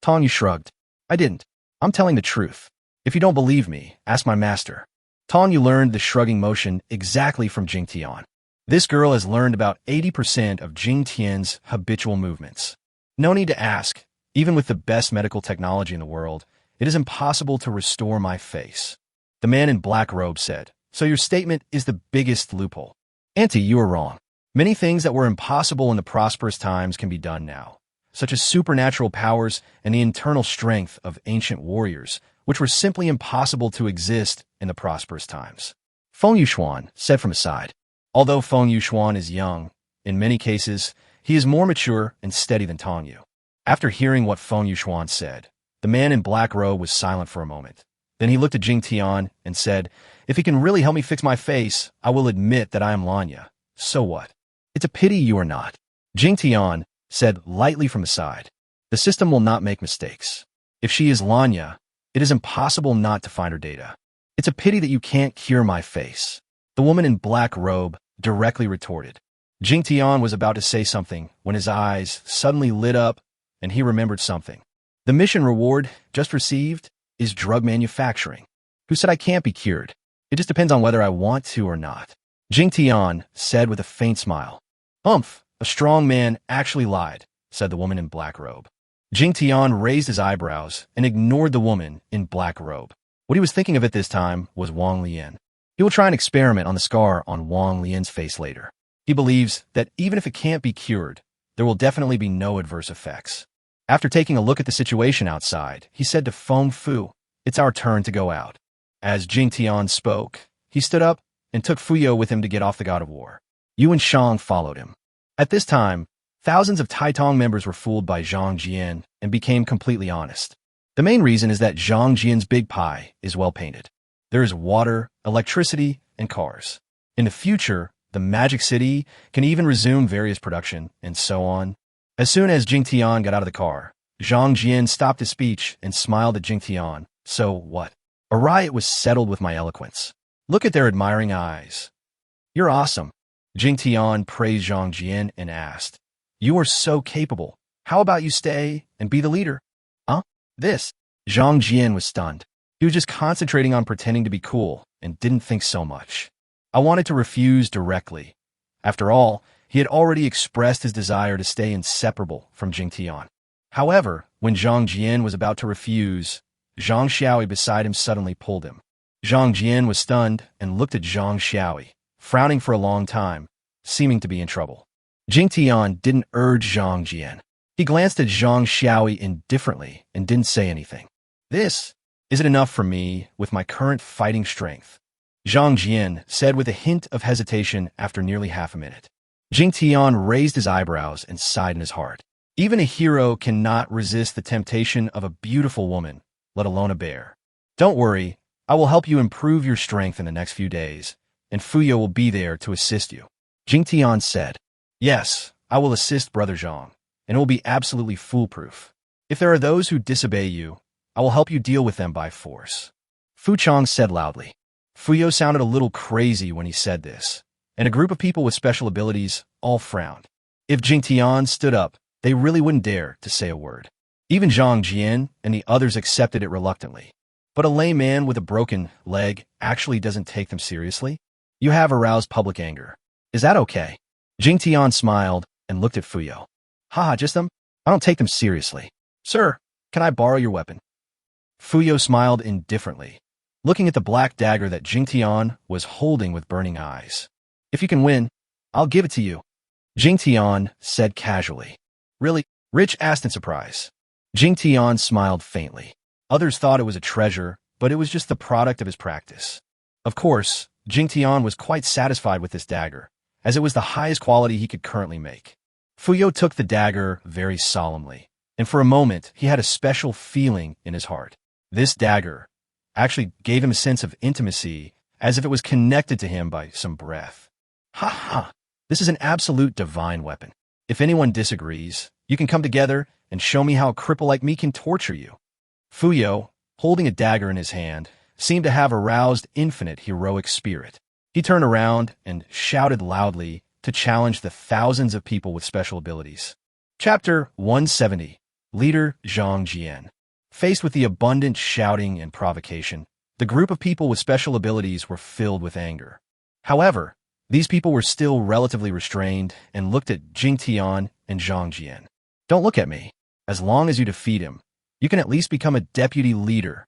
[SPEAKER 1] Tong Yu shrugged. I didn't. I'm telling the truth. If you don't believe me, ask my master. Tong Yu learned the shrugging motion exactly from Jingtian. This girl has learned about 80% of Jingtian's habitual movements. No need to ask. Even with the best medical technology in the world, it is impossible to restore my face. The man in black robe said, So your statement is the biggest loophole. Auntie, you are wrong. Many things that were impossible in the prosperous times can be done now, such as supernatural powers and the internal strength of ancient warriors, which were simply impossible to exist in the prosperous times. Fung Yuan said from his side. Although Fung Yuan is young, in many cases, he is more mature and steady than Tong Yu. After hearing what Fung Yuan said, the man in black robe was silent for a moment. Then he looked at Jingtian and said, "If he can really help me fix my face, I will admit that I am Lanya. So what? It's a pity you are not." Jingtian said lightly from the side, "The system will not make mistakes. If she is Lanya, it is impossible not to find her data. It's a pity that you can't cure my face." The woman in black robe directly retorted. Jingtian was about to say something when his eyes suddenly lit up and he remembered something. "The mission reward just received is drug manufacturing. Who said I can't be cured? It just depends on whether I want to or not." Jingtian said with a faint smile. "Humph, a strong man actually lied," said the woman in black robe. Jingtian raised his eyebrows and ignored the woman in black robe. What he was thinking of at this time was Wong Leian. He will try an experiment on the scar on Wong Lian's face later. He believes that even if it can't be cured, there will definitely be no adverse effects. After taking a look at the situation outside, he said to Fung Fu, "It's our turn to go out." As Jingtian spoke, he stood up and took Fuyo with him to get off the God of War. Yuan and Shang followed him. At this time, thousands of Taitong members were fooled by Zhang Jian and became completely honest. The main reason is that Zhang Jian's big pie is well painted. There is water, electricity, and cars. In the future, the Magic City can even resume various production, and so on. As soon as Jingtian got out of the car, Zhang Jian stopped his speech and smiled at Jingtian. "So what? A riot was settled with my eloquence. Look at their admiring eyes. You're awesome." Jingtian praised Zhang Jian and asked, "You are so capable. How about you stay and be the leader?" "Huh? This?" Zhang Jian was stunned. He was just concentrating on pretending to be cool and didn't think so much. I wanted to refuse directly. After all, he had already expressed his desire to stay inseparable from Jingtian. However, when Zhang Jian was about to refuse, Zhang Xiaoyi beside him suddenly pulled him. Zhang Jian was stunned and looked at Zhang Xiaoyi, frowning for a long time, seeming to be in trouble. Jingtian didn't urge Zhang Jian. He glanced at Zhang Xiaoyi indifferently and didn't say anything. "This isn't enough for me with my current fighting strength," Zhang Jian said with a hint of hesitation after nearly half a minute. Jingtian raised his eyebrows and sighed in his heart. Even a hero cannot resist the temptation of a beautiful woman, let alone a bear. "Don't worry, I will help you improve your strength in the next few days, and Fuyo will be there to assist you," Jingtian said. "Yes, I will assist Brother Zhang, and it will be absolutely foolproof. If there are those who disobey you, I will help you deal with them by force," Fu Chang said loudly. Fuyo sounded a little crazy when he said this, and a group of people with special abilities all frowned. If Jingtian stood up, they really wouldn't dare to say a word. Even Zhang Jian and the others accepted it reluctantly. But a layman with a broken leg actually doesn't take them seriously? You have aroused public anger. Is that okay? Jingtian smiled and looked at Fuyo. "Haha, just them? I don't take them seriously. Sir, can I borrow your weapon?" Fuyo smiled indifferently, looking at the black dagger that Jingtian was holding with burning eyes. "If you can win, I'll give it to you," Jingtian said casually. "Really?" Rich asked in surprise. Jingtian smiled faintly. Others thought it was a treasure, but it was just the product of his practice. Of course, Jingtian was quite satisfied with this dagger, as it was the highest quality he could currently make. Fuyo took the dagger very solemnly, and for a moment he had a special feeling in his heart. This dagger actually gave him a sense of intimacy, as if it was connected to him by some breath. "Ha ha! This is an absolute divine weapon. If anyone disagrees, you can come together and show me how a cripple like me can torture you." Fuyo, holding a dagger in his hand, seemed to have aroused infinite heroic spirit. He turned around and shouted loudly to challenge the thousands of people with special abilities. Chapter 170. Leader Zhang Jian. Faced with the abundant shouting and provocation, the group of people with special abilities were filled with anger. However, these people were still relatively restrained and looked at Jingtian and Zhang Jian. "Don't look at me. As long as you defeat him, you can at least become a deputy leader."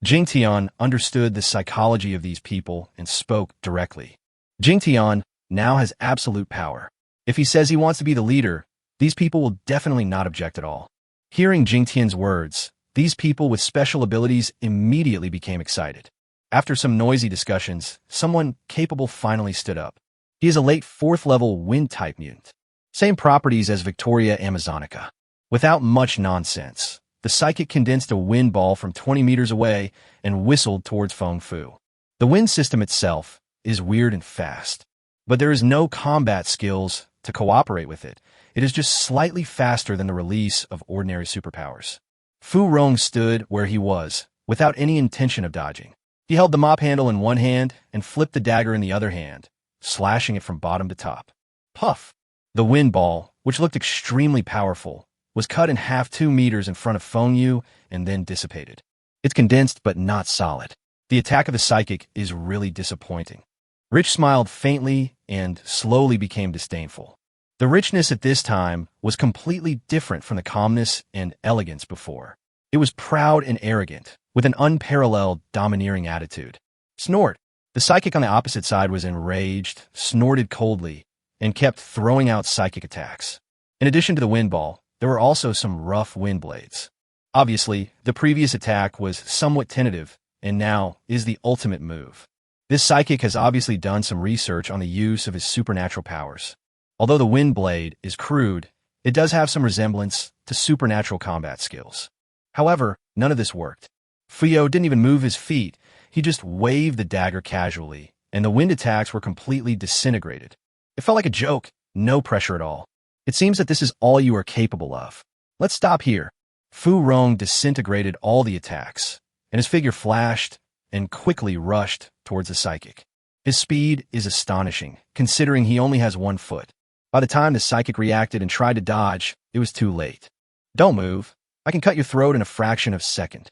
[SPEAKER 1] Jingtian understood the psychology of these people and spoke directly. Jingtian now has absolute power. If he says he wants to be the leader, these people will definitely not object at all. Hearing Jingtian's words, these people with special abilities immediately became excited. After some noisy discussions, someone capable finally stood up. He is a late 4th level wind-type mutant. Same properties as Victoria Amazonica. Without much nonsense, the psychic condensed a wind ball from 20 meters away and whistled towards Feng Fu. The wind system itself is weird and fast, but there is no combat skills to cooperate with it. It is just slightly faster than the release of ordinary superpowers. Fu Rong stood where he was, without any intention of dodging. He held the mop handle in one hand and flipped the dagger in the other hand, slashing it from bottom to top. Puff! The wind ball, which looked extremely powerful, was cut in half 2 meters in front of Tong Yu and then dissipated. It's condensed but not solid. The attack of the psychic is really disappointing. Rich smiled faintly and slowly became disdainful. The richness at this time was completely different from the calmness and elegance before. It was proud and arrogant, with an unparalleled, domineering attitude. Snort! The psychic on the opposite side was enraged, snorted coldly, and kept throwing out psychic attacks. In addition to the wind ball, there were also some rough wind blades. Obviously, the previous attack was somewhat tentative, and now is the ultimate move. This psychic has obviously done some research on the use of his supernatural powers. Although the wind blade is crude, it does have some resemblance to supernatural combat skills. However, none of this worked. Fuyo didn't even move his feet, he just waved the dagger casually, and the wind attacks were completely disintegrated. It felt like a joke, no pressure at all. It seems that this is all you are capable of. Let's stop here. Fu Rong disintegrated all the attacks, and his figure flashed and quickly rushed towards the psychic. His speed is astonishing, considering he only has 1 foot. By the time the psychic reacted and tried to dodge, it was too late. Don't move. I can cut your throat in a fraction of a second.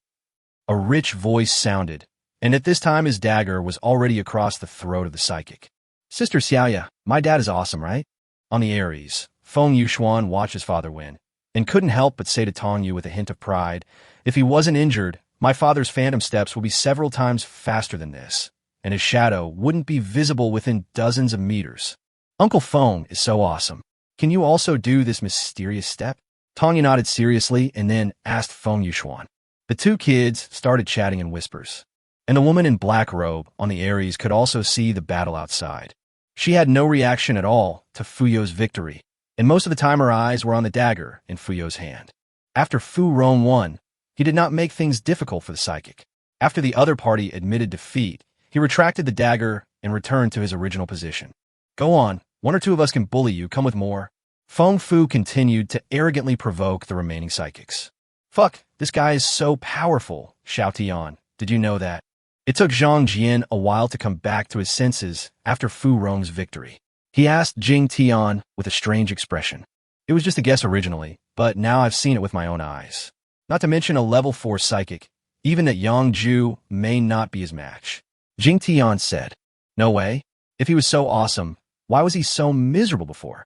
[SPEAKER 1] A rich voice sounded, and at this time his dagger was already across the throat of the psychic. Sister Xiaoya, my dad is awesome, right? On the Aries, Fung Yuan watched his father win, and couldn't help but say to Tong Yu with a hint of pride, if he wasn't injured, my father's phantom steps will be several times faster than this, and his shadow wouldn't be visible within dozens of meters. Uncle Fung is so awesome. Can you also do this mysterious step? Tong Yu nodded seriously and then asked Fung Yuan. The two kids started chatting in whispers, and the woman in black robe on the Aries could also see the battle outside. She had no reaction at all to Fuyo's victory, and most of the time her eyes were on the dagger in Fuyo's hand. After Fu Rong won, he did not make things difficult for the psychic. After the other party admitted defeat, he retracted the dagger and returned to his original position. Go on, 1 or 2 of us can bully you, come with more. Feng Fu continued to arrogantly provoke the remaining psychics. Fuck, this guy is so powerful, Xiaotian. Did you know that? It took Jingtian a while to come back to his senses after Fu Rong's victory. He asked Jingtian with a strange expression. It was just a guess originally, but now I've seen it with my own eyes. Not to mention a level 4 psychic, even that Yangju may not be his match. Jingtian said, no way. If he was so awesome, why was he so miserable before?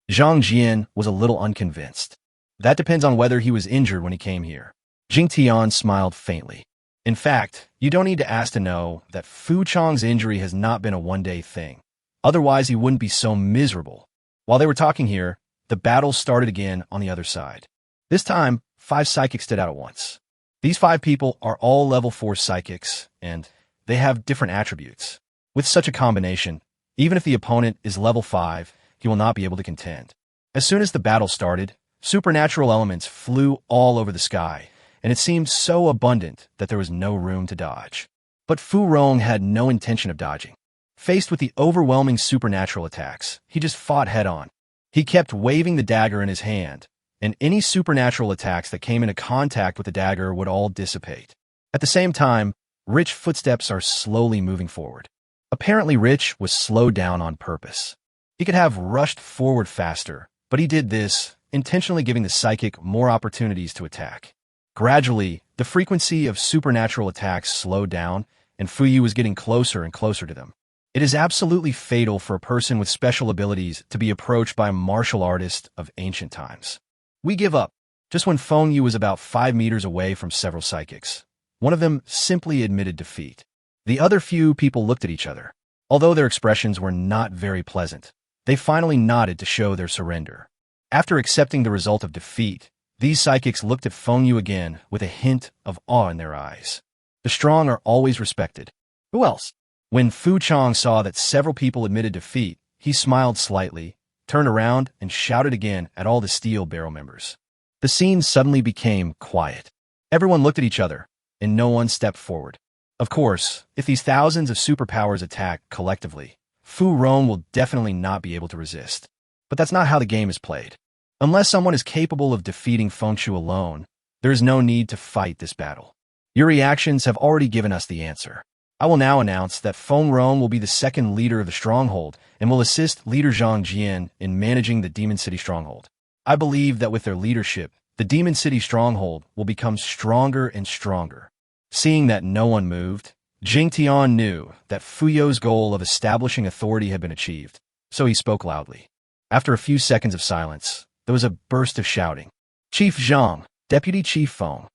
[SPEAKER 1] Zhang Jian was a little unconvinced. That depends on whether he was injured when he came here. Jingtian smiled faintly. In fact, you don't need to ask to know that Fu Chang's injury has not been a one-day thing. Otherwise, he wouldn't be so miserable. While they were talking here, the battle started again on the other side. This time, 5 psychics stood out at once. These 5 people are all level 4 psychics, and they have different attributes. With such a combination, even if the opponent is level 5, he will not be able to contend. As soon as the battle started, supernatural elements flew all over the sky, and it seemed so abundant that there was no room to dodge. But Fu Rong had no intention of dodging. Faced with the overwhelming supernatural attacks, he just fought head-on. He kept waving the dagger in his hand, and any supernatural attacks that came into contact with the dagger would all dissipate. At the same time, Rich's footsteps are slowly moving forward. Apparently Rich was slowed down on purpose. He could have rushed forward faster, but he did this, intentionally giving the psychic more opportunities to attack. Gradually, the frequency of supernatural attacks slowed down, and Fuyu was getting closer and closer to them. It is absolutely fatal for a person with special abilities to be approached by a martial artist of ancient times. We give up. Just when Fung Yu was about 5 meters away from several psychics, one of them simply admitted defeat. The other few people looked at each other. Although their expressions were not very pleasant, they finally nodded to show their surrender. After accepting the result of defeat, these psychics looked at Fung Yu again with a hint of awe in their eyes. The strong are always respected. Who else? When Fu Chang saw that several people admitted defeat, he smiled slightly, turned around, and shouted again at all the Steel Barrel members. The scene suddenly became quiet. Everyone looked at each other, and no one stepped forward. Of course, if these thousands of superpowers attack collectively, Fu Rong will definitely not be able to resist. But that's not how the game is played. Unless someone is capable of defeating Feng Shu alone, there is no need to fight this battle. Your reactions have already given us the answer. I will now announce that Feng Rong will be the second leader of the stronghold and will assist leader Jingtian in managing the Demon City stronghold. I believe that with their leadership, the Demon City stronghold will become stronger and stronger. Seeing that no one moved, Jingtian knew that Fuyo's goal of establishing authority had been achieved, so he spoke loudly. After a few seconds of silence, there was a burst of shouting. Chief Zhang, Deputy Chief Fung.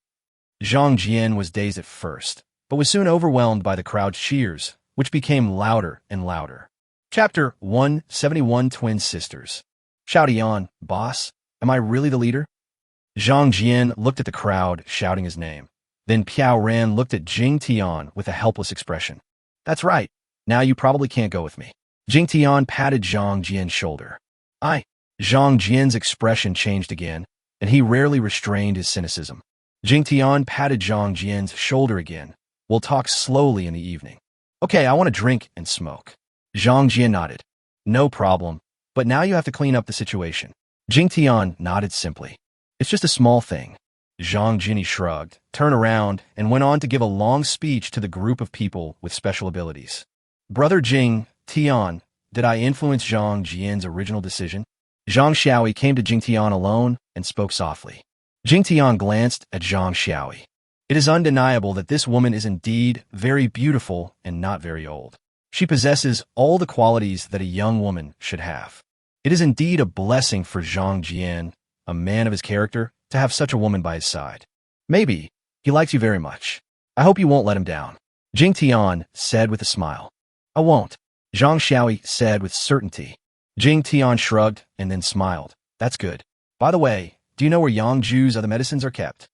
[SPEAKER 1] Zhang Jian was dazed at first, but was soon overwhelmed by the crowd's cheers, which became louder and louder. Chapter 171 Twin Sisters. Shouty on, boss, am I really the leader? Zhang Jian looked at the crowd, shouting his name. Then Piao Ran looked at Jingtian with a helpless expression. That's right, now you probably can't go with me. Jingtian patted Zhang Jian's shoulder. Zhang Jian's expression changed again, and he rarely restrained his cynicism. Jingtian patted Zhang Jian's shoulder again. We'll talk slowly in the evening. Okay, I want to drink and smoke. Zhang Jian nodded. No problem, but now you have to clean up the situation. Jingtian nodded simply. It's just a small thing. Zhang Jian shrugged, turned around, and went on to give a long speech to the group of people with special abilities. Brother Jing, Tian, did I influence Zhang Jian's original decision? Zhang Xiaoi came to Jingtian alone and spoke softly. Jingtian glanced at Zhang Xiaoi. It is undeniable that this woman is indeed very beautiful and not very old. She possesses all the qualities that a young woman should have. It is indeed a blessing for Zhang Jian, a man of his character, to have such a woman by his side. Maybe he likes you very much. I hope you won't let him down. Jingtian said with a smile. I won't, Zhang Xiaoi said with certainty. Jingtian shrugged and then smiled. That's good. By the way, do you know where Yangju's other medicines are kept?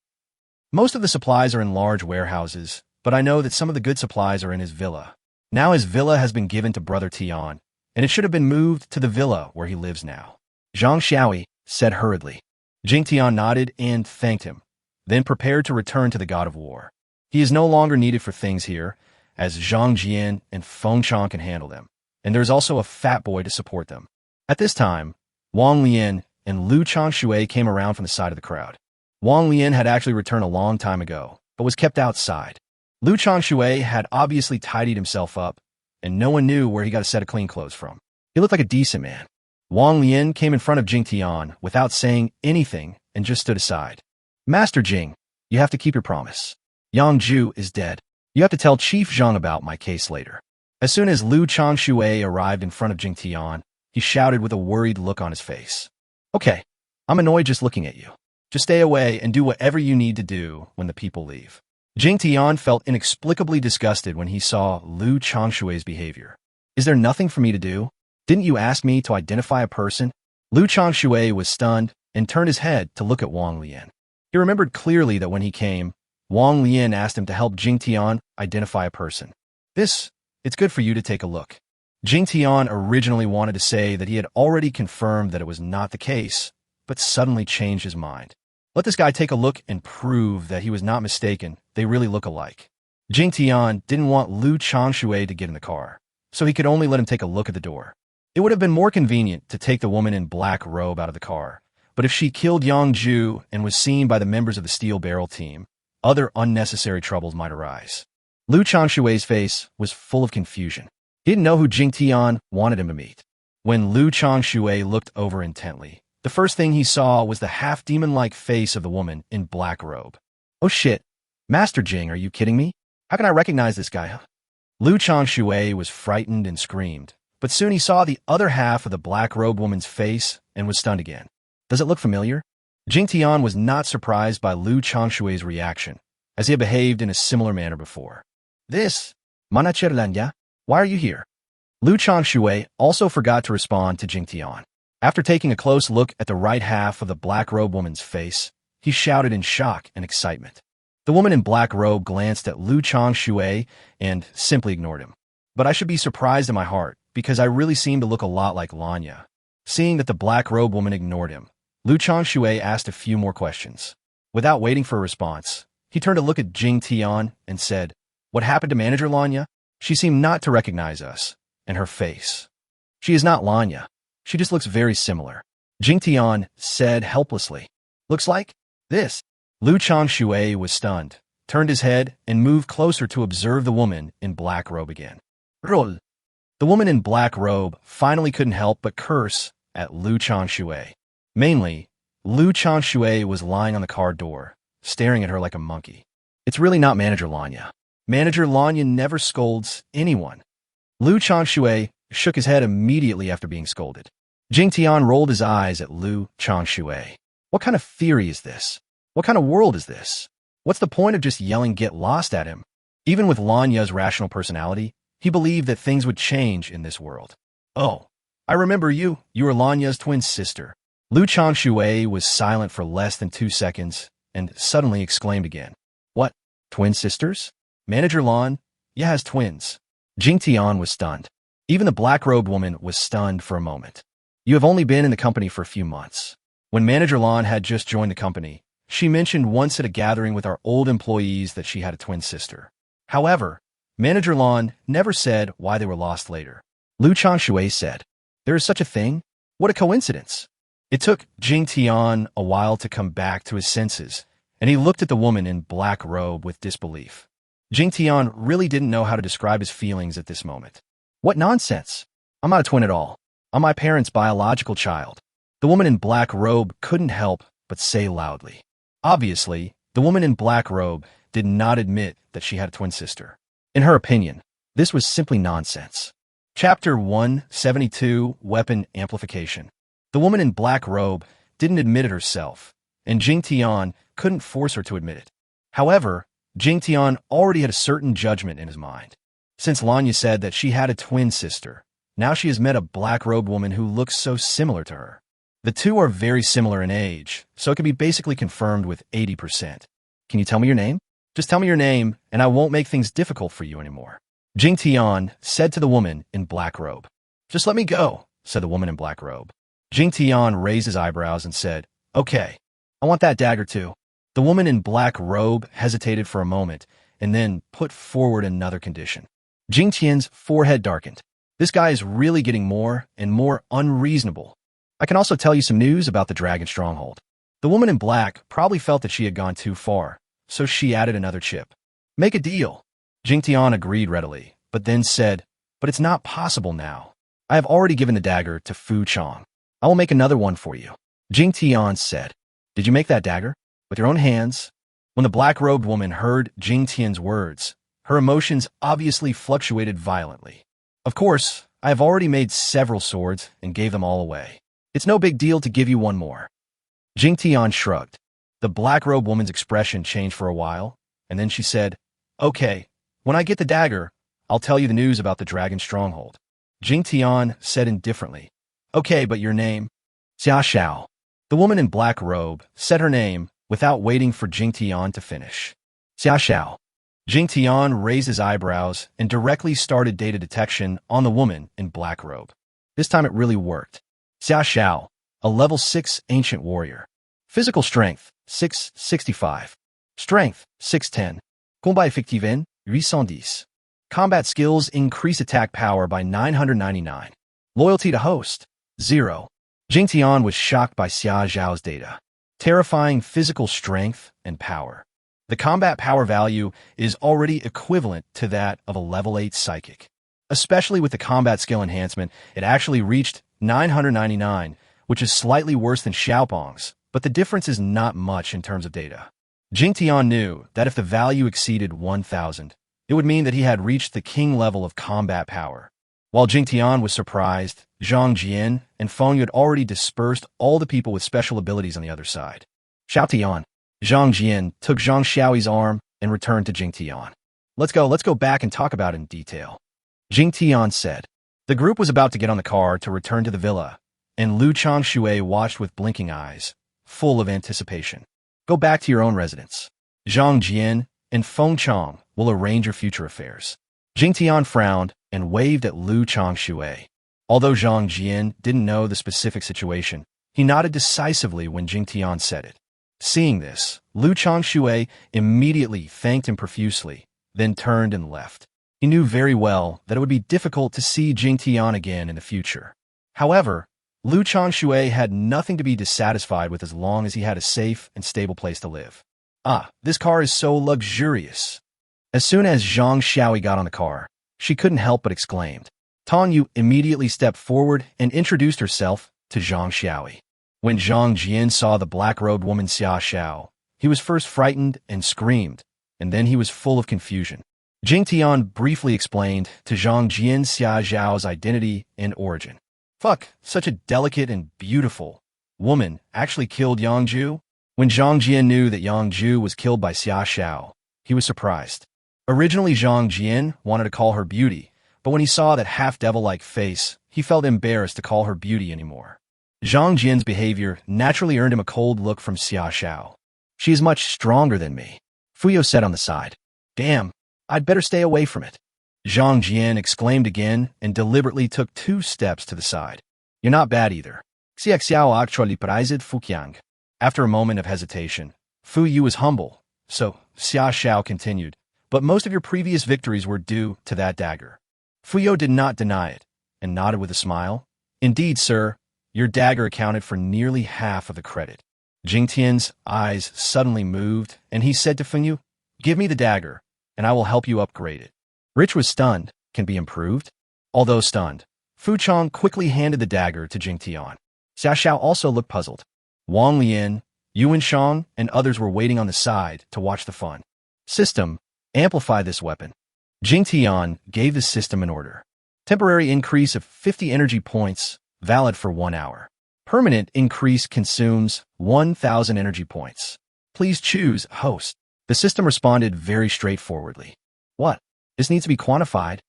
[SPEAKER 1] Most of the supplies are in large warehouses, but I know that some of the good supplies are in his villa. Now his villa has been given to Brother Tian, and it should have been moved to the villa where he lives now. Zhang Xiaoi said hurriedly. Jingtian nodded and thanked him, then prepared to return to the God of War. He is no longer needed for things here, as Zhang Jian and Feng Chang can handle them, and there is also a fat boy to support them. At this time, Wang Leian and Lu Changshui came around from the side of the crowd. Wang Leian had actually returned a long time ago, but was kept outside. Lu Changshui had obviously tidied himself up, and no one knew where he got a set of clean clothes from. He looked like a decent man. Wang Leian came in front of Jingtian without saying anything and just stood aside. Master Jing, you have to keep your promise. Yang Ju is dead. You have to tell Chief Zhang about my case later. As soon as Lu Changshui arrived in front of Jingtian, he shouted with a worried look on his face. Okay, I'm annoyed just looking at you. Just stay away and do whatever you need to do when the people leave. Jingtian felt inexplicably disgusted when he saw Lu Changshui's behavior. Is there nothing for me to do? Didn't you ask me to identify a person? Lu Changshui was stunned and turned his head to look at Wang Leian. He remembered clearly that when he came, Wang Leian asked him to help Jingtian identify a person. It's good for you to take a look. Jingtian originally wanted to say that he had already confirmed that it was not the case, but suddenly changed his mind. Let this guy take a look and prove that he was not mistaken. They really look alike. Jingtian didn't want Lu Changshui to get in the car, so he could only let him take a look at the door. It would have been more convenient to take the woman in black robe out of the car, but if she killed Yangju and was seen by the members of the Steel Barrel team, other unnecessary troubles might arise. Lu Changshui's face was full of confusion. He didn't know who Jingtian wanted him to meet. When Lu Changshui looked over intently, the first thing he saw was the half-demon-like face of the woman in black robe. Oh shit, Master Jing, are you kidding me? How can I recognize this guy? Lu Changshui was frightened and screamed, but soon he saw the other half of the black-robed woman's face and was stunned again. Does it look familiar? Jingtian was not surprised by Lu Changshui's reaction, as he had behaved in a similar manner before. Manachirlanya, why are you here? Lu Changshui also forgot to respond to Jingtian. After taking a close look at the right half of the black-robed woman's face, he shouted in shock and excitement. The woman in black robe glanced at Lu Changshui and simply ignored him. But I should be surprised in my heart, because I really seem to look a lot like Lanya. Seeing that the black-robed woman ignored him, Lu Changshui asked a few more questions. Without waiting for a response, he turned to look at Jingtian and said, "What happened to Manager Lanya? She seemed not to recognize us, and her face. She is not Lanya. She just looks very similar." Jingtian said helplessly, "Looks like this." Lu Changshui was stunned, turned his head, and moved closer to observe the woman in black robe again. Roll. The woman in black robe finally couldn't help but curse at Lu Changshui. Mainly, Lu Changshui was lying on the car door, staring at her like a monkey. It's really not Manager Lanya. Manager Lanya never scolds anyone. Lu Changshui shook his head immediately after being scolded. Jingtian rolled his eyes at Lu Changshui. What kind of theory is this? What kind of world is this? What's the point of just yelling "get lost" at him? Even with Lanya's rational personality, he believed that things would change in this world. "Oh, I remember you. You were Lanya's twin sister." Lu Changshui was silent for less than 2 seconds and suddenly exclaimed again. "What? Twin sisters? Manager Lan? Yeah, has twins." Jingtian was stunned. Even the black-robed woman was stunned for a moment. "You have only been in the company for a few months." When Manager Lan had just joined the company, she mentioned once at a gathering with our old employees that she had a twin sister. However, Manager Lan never said why they were lost later. Lu Changshui said, "There is such a thing? What a coincidence." It took Jingtian a while to come back to his senses, and he looked at the woman in black robe with disbelief. Jingtian really didn't know how to describe his feelings at this moment. "What nonsense! I'm not a twin at all. I'm my parents' biological child." The woman in black robe couldn't help but say loudly. Obviously, the woman in black robe did not admit that she had a twin sister. In her opinion, this was simply nonsense. Chapter 172, Weapon Amplification. The woman in black robe didn't admit it herself, and Jingtian couldn't force her to admit it. However, Jingtian already had a certain judgment in his mind. Since Lanya said that she had a twin sister, now she has met a black-robed woman who looks so similar to her. The two are very similar in age, so it can be basically confirmed with 80%. "Can you tell me your name? Just tell me your name, and I won't make things difficult for you anymore." Jingtian said to the woman in black robe. "Just let me go," said the woman in black robe. Jingtian raised his eyebrows and said, "Okay, I want that dagger too." The woman in black robe hesitated for a moment and then put forward another condition. Jingtian's forehead darkened. This guy is really getting more and more unreasonable. "I can also tell you some news about the dragon stronghold." The woman in black probably felt that she had gone too far, so she added another chip. "Make a deal." Jingtian agreed readily, but then said, "But it's not possible now. I have already given the dagger to Fu Chong. I will make another one for you." Jingtian said, "Did you make that dagger? With your own hands?" When the black-robed woman heard Jingtian's words, her emotions obviously fluctuated violently. "Of course, I have already made several swords and gave them all away. It's no big deal to give you one more." Jingtian shrugged. The black-robed woman's expression changed for a while, and then she said, "Okay, when I get the dagger, I'll tell you the news about the dragon stronghold." Jingtian said indifferently, "Okay, but your name?" "Sasha." The woman in black robe said her name without waiting for Jingtian to finish. "Sasha." Jingtian raised his eyebrows and directly started data detection on the woman in black robe. This time it really worked. Sasha, a level 6 ancient warrior. Physical strength, 665. Strength, 610. Combat effective, 810. Combat skills increase attack power by 999. Loyalty to host, 0. Jingtian was shocked by Xia Zhao's data. Terrifying physical strength and power. The combat power value is already equivalent to that of a level 8 psychic. Especially with the combat skill enhancement, it actually reached 999, which is slightly worse than Xiaopong's, but the difference is not much in terms of data. Jingtian knew that if the value exceeded 1,000, it would mean that he had reached the king level of combat power. While Jingtian was surprised, Zhang Jian and Fung had already dispersed all the people with special abilities on the other side. Xiaotian. Zhang Jian took Zhang Xiaoyi's arm and returned to Jingtian. Let's go back and talk about it in detail." Jingtian said. The group was about to get on the car to return to the villa, and Lu Changshui watched with blinking eyes, full of anticipation. "Go back to your own residence. Zhang Jian and Feng Chong will arrange your future affairs." Jingtian frowned and waved at Lu Changshui. Although Zhang Jian didn't know the specific situation, He nodded decisively when Jingtian said it. Seeing this, Lu Changshui immediately thanked him profusely, then turned and left. He knew very well that it would be difficult to see Jingtian again in the future. However, Lu Changshui had nothing to be dissatisfied with as long as he had a safe and stable place to live. Ah, this car is so luxurious. As soon as Zhang Xiaoi got on the car, she couldn't help but exclaimed. Tong Yu immediately stepped forward and introduced herself to Zhang Xiaoi. When Zhang Jian saw the black-robed woman Xia Xiao, he was first frightened and screamed, and then he was full of confusion. Jingtian briefly explained to Zhang Jian Xia Xiao's identity and origin. Fuck, such a delicate and beautiful woman actually killed Yangju? When Zhang Jian knew that Yangju was killed by Xia Xiao, he was surprised. Originally, Zhang Jian wanted to call her beauty, but when he saw that half-devil-like face, he felt embarrassed to call her beauty anymore. Zhang Jian's behavior naturally earned him a cold look from Xia Xiao. She is much stronger than me, Fuyo said on the side. Damn, I'd better stay away from it. Zhang Jian exclaimed again and deliberately took 2 steps to the side. You're not bad either. Xia Xiao actually prized Fuqiang. After a moment of hesitation, Fu Yu was humble, so Xia Xiao continued, but most of your previous victories were due to that dagger. Fuyo did not deny it, and nodded with a smile. Indeed, sir, your dagger accounted for nearly half of the credit. Jingtian's eyes suddenly moved, and he said to Fung Yu, give me the dagger, and I will help you upgrade it. Rich was stunned. Can be improved? Although stunned, Fu Chong quickly handed the dagger to Jingtian. Xia Xiao also looked puzzled. Wong, Leian, Yuan Shang, and others were waiting on the side to watch the fun. System, amplify this weapon. Jingtian gave the system an order. Temporary increase of 50 energy points, valid for 1 hour. Permanent increase consumes 1,000 energy points. Please choose host. The system responded very straightforwardly. What? This needs to be quantified?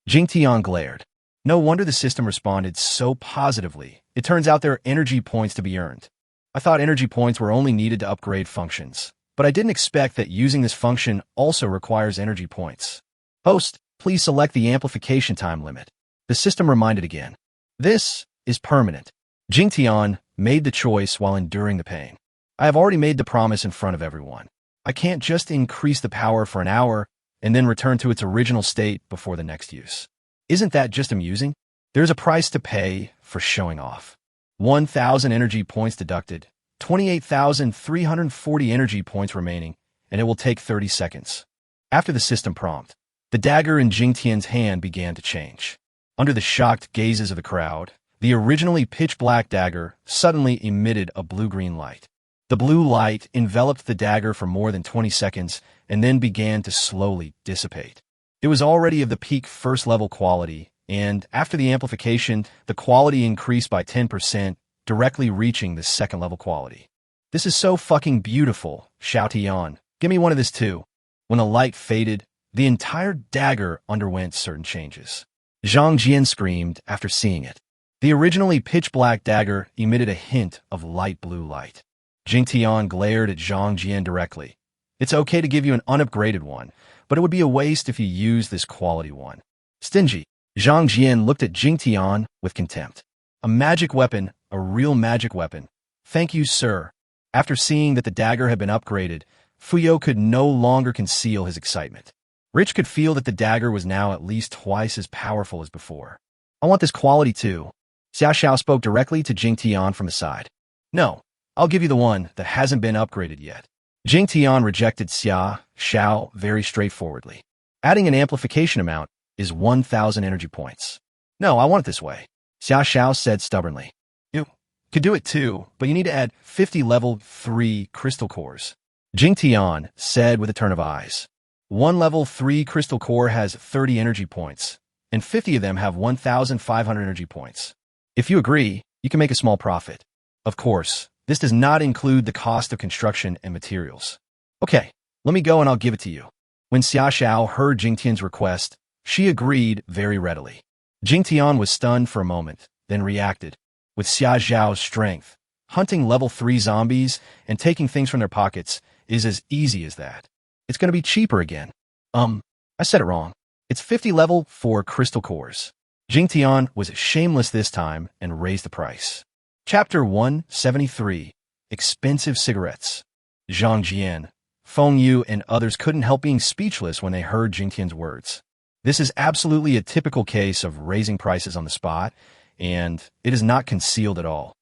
[SPEAKER 1] Jingtian glared. No wonder the system responded so positively. It turns out there are energy points to be earned. I thought energy points were only needed to upgrade functions, but I didn't expect that using this function also requires energy points. Host, please select the amplification time limit. The system reminded again. This is permanent. Jingtian made the choice while enduring the pain. I have already made the promise in front of everyone. I can't just increase the power for an hour and then return to its original state before the next use. Isn't that just amusing? There's a price to pay for showing off. 1,000 energy points deducted, 28,340 energy points remaining, and it will take 30 seconds. After the system prompt, the dagger in Jingtian's hand began to change. Under the shocked gazes of the crowd, the originally pitch-black dagger suddenly emitted a blue-green light. The blue light enveloped the dagger for more than 20 seconds and then began to slowly dissipate. It was already of the peak first-level quality, and after the amplification, the quality increased by 10%, directly reaching the second-level quality. This is so fucking beautiful, Xiao Tian. Give me one of this too. When the light faded, the entire dagger underwent certain changes. Zhang Jian screamed after seeing it. The originally pitch-black dagger emitted a hint of light blue light. Jingtian glared at Zhang Jian directly. It's okay to give you an unupgraded one, but it would be a waste if you use this quality one. Stingy. Zhang Jian looked at Jingtian with contempt. A magic weapon, a real magic weapon. Thank you, sir. After seeing that the dagger had been upgraded, Fuyo could no longer conceal his excitement. Rich could feel that the dagger was now at least twice as powerful as before. I want this quality too. Xia Xiao spoke directly to Jingtian from the side. No, I'll give you the one that hasn't been upgraded yet. Jingtian rejected Xia Xiao very straightforwardly. Adding an amplification amount is 1,000 energy points. No, I want it this way, Xia Xiao said stubbornly. You could do it too, but you need to add 50 level 3 crystal cores. Jingtian said with a turn of eyes. One level 3 crystal core has 30 energy points, and 50 of them have 1,500 energy points. If you agree, you can make a small profit. Of course, this does not include the cost of construction and materials. Okay, let me go and I'll give it to you. When Xia Xiao heard Jingtian's request, she agreed very readily. Jingtian was stunned for a moment, then reacted. With Xia Xiao's strength, hunting level 3 zombies and taking things from their pockets is as easy as that. It's going to be cheaper again. I said it wrong. It's 50 level 4 crystal cores. Jingtian was shameless this time and raised the price. Chapter 173. Expensive Cigarettes. Jingtian, Fung Yu, and others couldn't help being speechless when they heard Jingtian's words. This is absolutely a typical case of raising prices on the spot, and it is not concealed at all.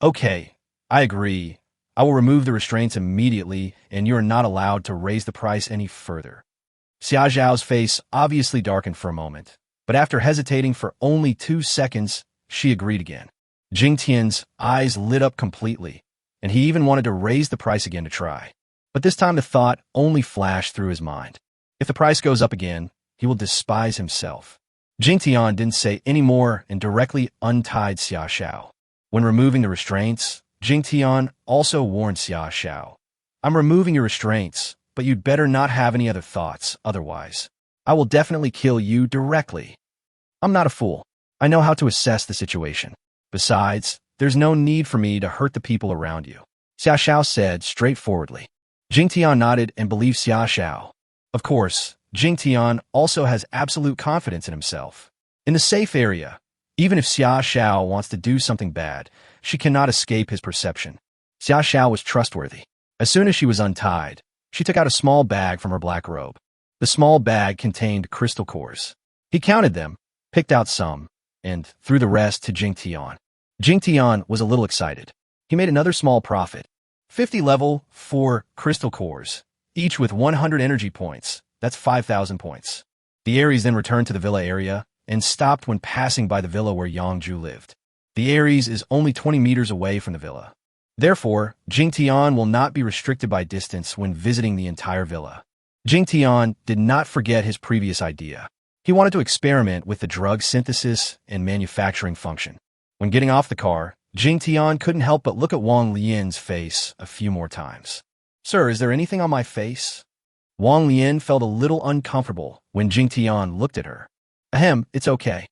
[SPEAKER 1] Okay, I agree. I will remove the restraints immediately, and you are not allowed to raise the price any further. Xia Zhao's face obviously darkened for a moment, but after hesitating for only 2 seconds, she agreed again. Jingtian's eyes lit up completely, and he even wanted to raise the price again to try. But this time the thought only flashed through his mind. If the price goes up again, he will despise himself. Jingtian didn't say any more and directly untied Xia Zhao. When removing the restraints, Jingtian also warned Xia Zhao. I'm removing your restraints, but you'd better not have any other thoughts, otherwise I will definitely kill you directly. I'm not a fool. I know how to assess the situation. Besides, there's no need for me to hurt the people around you, Xia Zhao said straightforwardly. Jingtian nodded and believed Xia Zhao. Of course, Jingtian also has absolute confidence in himself. In the safe area, even if Xia Zhao wants to do something bad, she cannot escape his perception. Xia Zhao was trustworthy. As soon as she was untied, she took out a small bag from her black robe. The small bag contained crystal cores. He counted them, picked out some, and threw the rest to Jingtian. Jingtian was a little excited. He made another small profit. 50 level 4 crystal cores, each with 100 energy points. That's 5,000 points. The Aries then returned to the villa area and stopped when passing by the villa where Yangju lived. The Aries is only 20 meters away from the villa. Therefore, Jingtian will not be restricted by distance when visiting the entire villa. Jingtian did not forget his previous idea. He wanted to experiment with the drug synthesis and manufacturing function. When getting off the car, Jingtian couldn't help but look at Wong Lian's face a few more times. Sir, is there anything on my face? Wong Lian felt a little uncomfortable when Jingtian looked at her. Ahem, it's okay.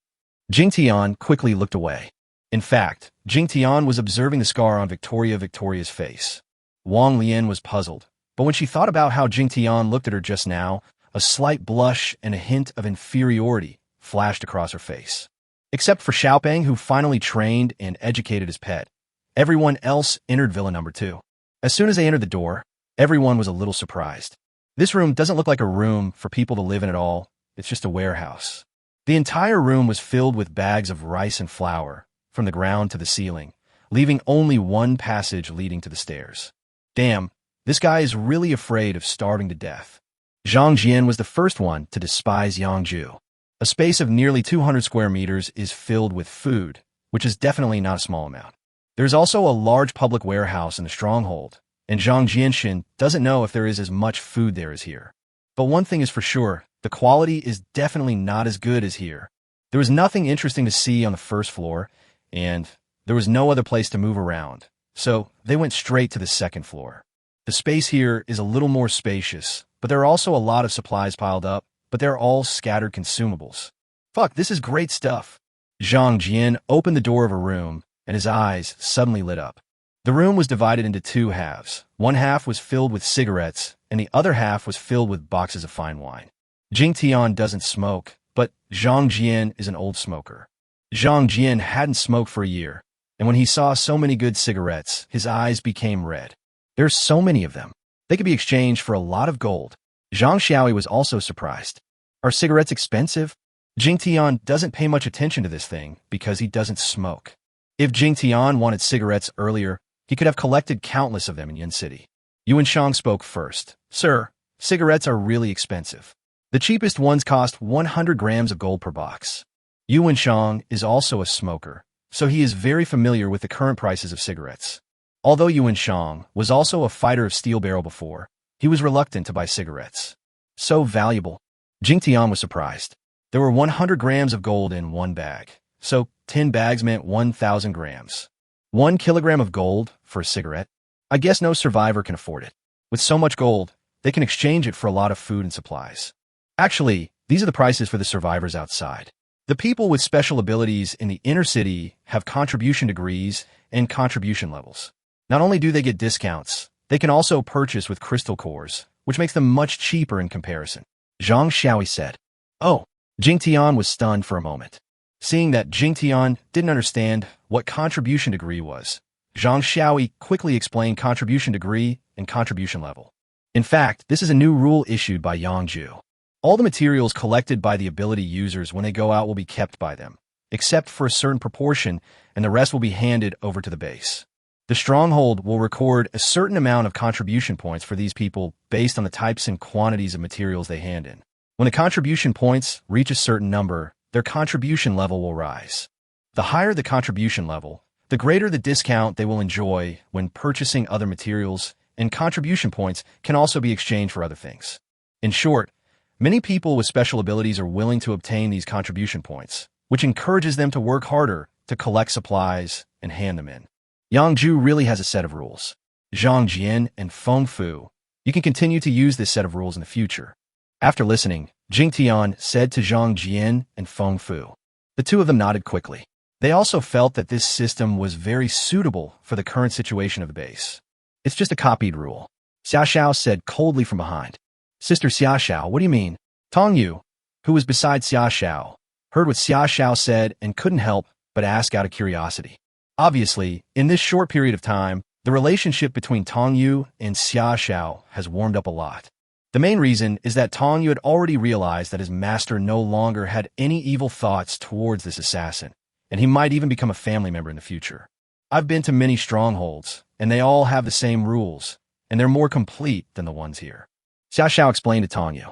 [SPEAKER 1] Jingtian quickly looked away. In fact, Jingtian was observing the scar on Victoria's face. Wong Lian was puzzled, but when she thought about how Jingtian looked at her just now, a slight blush and a hint of inferiority flashed across her face. Except for Xiaopeng, who finally trained and educated his pet, everyone else entered Villa Number 2. As soon as they entered the door, everyone was a little surprised. This room doesn't look like a room for people to live in at all. It's just a warehouse. The entire room was filled with bags of rice and flour, from the ground to the ceiling, leaving only one passage leading to the stairs. Damn, this guy is really afraid of starving to death. Zhang Jian was the first one to despise Yangju. A space of nearly 200 square meters is filled with food, which is definitely not a small amount. There's also a large public warehouse in the stronghold, and Zhang Jianshin doesn't know if there is as much food there as here. But one thing is for sure, the quality is definitely not as good as here. There was nothing interesting to see on the first floor, and there was no other place to move around, so they went straight to the second floor. The space here is a little more spacious, but there are also a lot of supplies piled up, but they're all scattered consumables. Fuck, this is great stuff. Zhang Jian opened the door of a room, and his eyes suddenly lit up. The room was divided into 2 halves. One half was filled with cigarettes, and the other half was filled with boxes of fine wine. Jingtian doesn't smoke, but Zhang Jian is an old smoker. Zhang Jian hadn't smoked for a year, and when he saw so many good cigarettes, his eyes became red. There's so many of them. They could be exchanged for a lot of gold. Zhang Xiaoi was also surprised. Are cigarettes expensive? Jingtian doesn't pay much attention to this thing because he doesn't smoke. If Jingtian wanted cigarettes earlier, he could have collected countless of them in Yin City. Yuan Shang spoke first. Sir, cigarettes are really expensive. The cheapest ones cost 100 grams of gold per box. Yuan Shang is also a smoker, so he is very familiar with the current prices of cigarettes. Although Yuan Shang was also a fighter of steel barrel before, he was reluctant to buy cigarettes. So valuable. Jingtian was surprised. There were 100 grams of gold in one bag, so 10 bags meant 1,000 grams. 1 kilogram of gold for a cigarette? I guess no survivor can afford it. With so much gold, they can exchange it for a lot of food and supplies. Actually, these are the prices for the survivors outside. The people with special abilities in the inner city have contribution degrees and contribution levels. Not only do they get discounts, they can also purchase with crystal cores, which makes them much cheaper in comparison. Zhang Xiaoi said. Oh, Jingtian was stunned for a moment. Seeing that Jingtian didn't understand what contribution degree was, Zhang Xiaoi quickly explained contribution degree and contribution level. In fact, this is a new rule issued by Yangju. All the materials collected by the ability users when they go out will be kept by them, except for a certain proportion, and the rest will be handed over to the base. The stronghold will record a certain amount of contribution points for these people based on the types and quantities of materials they hand in. When the contribution points reach a certain number, their contribution level will rise. The higher the contribution level, the greater the discount they will enjoy when purchasing other materials, and contribution points can also be exchanged for other things. In short, many people with special abilities are willing to obtain these contribution points, which encourages them to work harder to collect supplies and hand them in. Yangju really has a set of rules. Zhang Jian and Feng Fu, you can continue to use this set of rules in the future. After listening, Jingtian said to Zhang Jian and Feng Fu. The two of them nodded quickly. They also felt that this system was very suitable for the current situation of the base. It's just a copied rule. Xiaoxiao said coldly from behind. Sister Xiaoxiao, what do you mean? Tong Yu, who was beside Xiaoxiao, heard what Xiaoxiao said and couldn't help but ask out of curiosity. Obviously, in this short period of time, the relationship between Tong Yu and Xiaoxiao has warmed up a lot. The main reason is that Tong Yu had already realized that his master no longer had any evil thoughts towards this assassin, and he might even become a family member in the future. I've been to many strongholds, and they all have the same rules, and they're more complete than the ones here. Xiaoxiao explained to Tong Yu.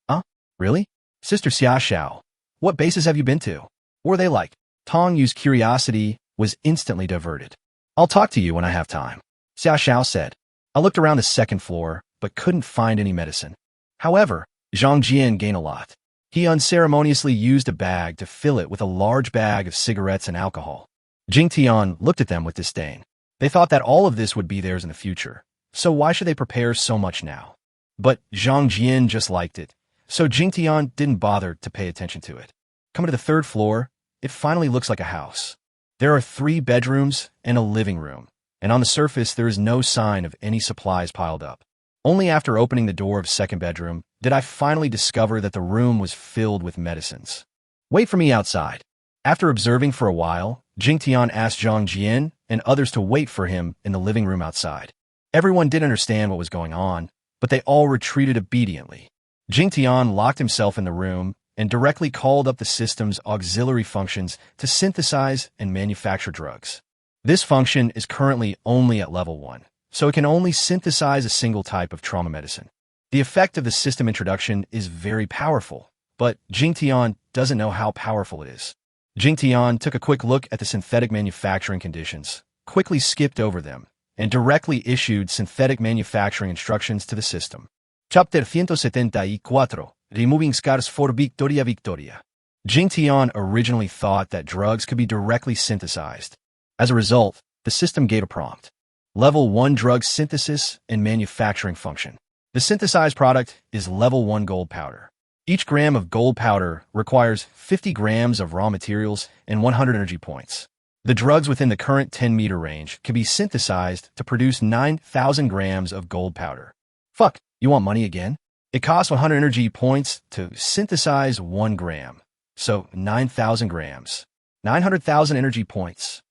[SPEAKER 1] Huh? Really? Sister Xiaoxiao, what bases have you been to? What were they like? Tong Yu's curiosity was instantly diverted. I'll talk to you when I have time, Xiaoxiao said. I looked around the second floor, but couldn't find any medicine. However, Zhang Jian gained a lot. He unceremoniously used a bag to fill it with a large bag of cigarettes and alcohol. Jingtian looked at them with disdain. They thought that all of this would be theirs in the future, so why should they prepare so much now? But Zhang Jian just liked it, so Jingtian didn't bother to pay attention to it. Coming to the third floor, it finally looks like a house. There are 3 bedrooms and a living room, and on the surface there is no sign of any supplies piled up. Only after opening the door of second bedroom did I finally discover that the room was filled with medicines. Wait for me outside. After observing for a while, Jingtian asked Zhang Jian and others to wait for him in the living room outside. Everyone did understand what was going on, but they all retreated obediently. Jingtian locked himself in the room and directly called up the system's auxiliary functions to synthesize and manufacture drugs. This function is currently only at level 1, so it can only synthesize a single type of trauma medicine. The effect of the system introduction is very powerful, but Jingtian doesn't know how powerful it is. Jingtian took a quick look at the synthetic manufacturing conditions, quickly skipped over them, and directly issued synthetic manufacturing instructions to the system. Chapter 174, Removing Scars for Victoria. Jingtian originally thought that drugs could be directly synthesized. As a result, the system gave a prompt. Level 1 drug synthesis and manufacturing function. The synthesized product is level 1 gold powder. Each gram of gold powder requires 50 grams of raw materials and 100 energy points. The drugs within the current 10-meter range can be synthesized to produce 9,000 grams of gold powder. Fuck, you want money again? It costs 100 energy points to synthesize 1 gram, so 9,000 grams. 900,000 energy points.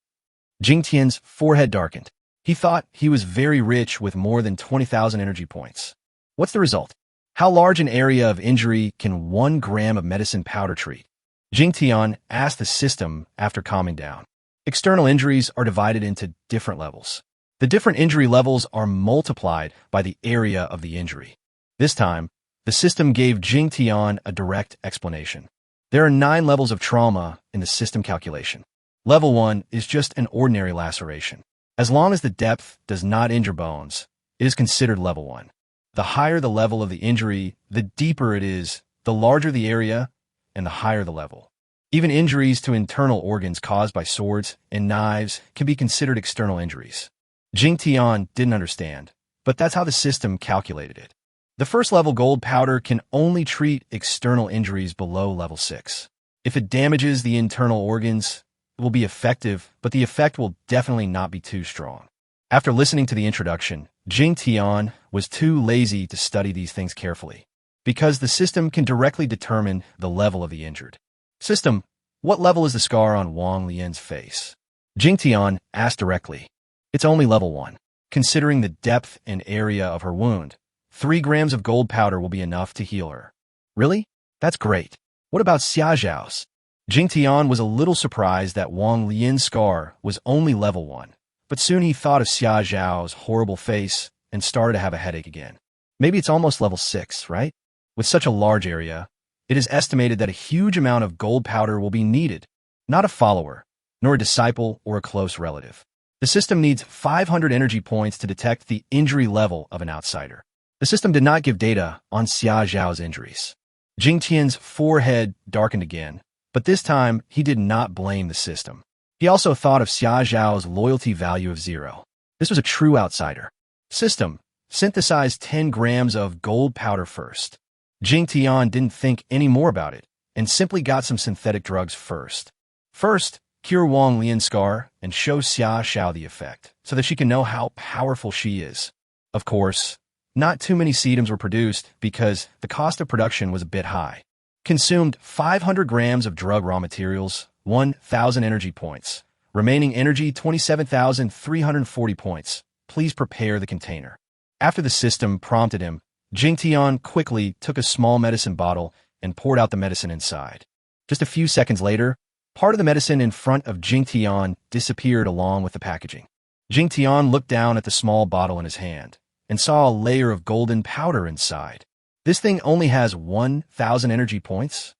[SPEAKER 1] Jingtian's forehead darkened. He thought he was very rich with more than 20,000 energy points. What's the result? How large an area of injury can 1 gram of medicine powder treat? Jingtian asked the system after calming down. External injuries are divided into different levels. The different injury levels are multiplied by the area of the injury. This time, the system gave Jingtian a direct explanation. There are 9 levels of trauma in the system calculation. Level 1 is just an ordinary laceration. As long as the depth does not injure bones, it is considered level 1. The higher the level of the injury, the deeper it is, the larger the area, and the higher the level. Even injuries to internal organs caused by swords and knives can be considered external injuries. Jingtian didn't understand, but that's how the system calculated it. The first level gold powder can only treat external injuries below level 6. If it damages the internal organs, it will be effective, but the effect will definitely not be too strong. After listening to the introduction, Jingtian was too lazy to study these things carefully, because the system can directly determine the level of the injured. System, What level is the scar on Wang Lian's face? Jingtian asked directly. It's only level 1. Considering the depth and area of her wound, 3 grams of gold powder will be enough to heal her. Really? That's great. What about Xia Zhao's? Jingtian was a little surprised that Wang Lian's scar was only level 1, but soon he thought of Xia Zhao's horrible face and started to have a headache again. Maybe it's almost level 6, right? With such a large area, it is estimated that a huge amount of gold powder will be needed, not a follower, nor a disciple or a close relative. The system needs 500 energy points to detect the injury level of an outsider. The system did not give data on Xia Zhao's injuries. Jingtian's forehead darkened again, but this time he did not blame the system. He also thought of Xia Zhao's loyalty value of 0. This was a true outsider. System, synthesize 10 grams of gold powder first. Jingtian didn't think any more about it, and simply got some synthetic drugs first. First, cure Wang Lian's scar and show Xia Zhao the effect, so that she can know how powerful she is. Of course, not too many sedums were produced because the cost of production was a bit high. Consumed 500 grams of drug raw materials, 1,000 energy points. Remaining energy 27,340 points. Please prepare the container. After the system prompted him, Jingtian quickly took a small medicine bottle and poured out the medicine inside. Just a few seconds later, part of the medicine in front of Jingtian disappeared along with the packaging. Jingtian looked down at the small bottle in his hand and saw a layer of golden powder inside. This thing only has 1,000 energy points?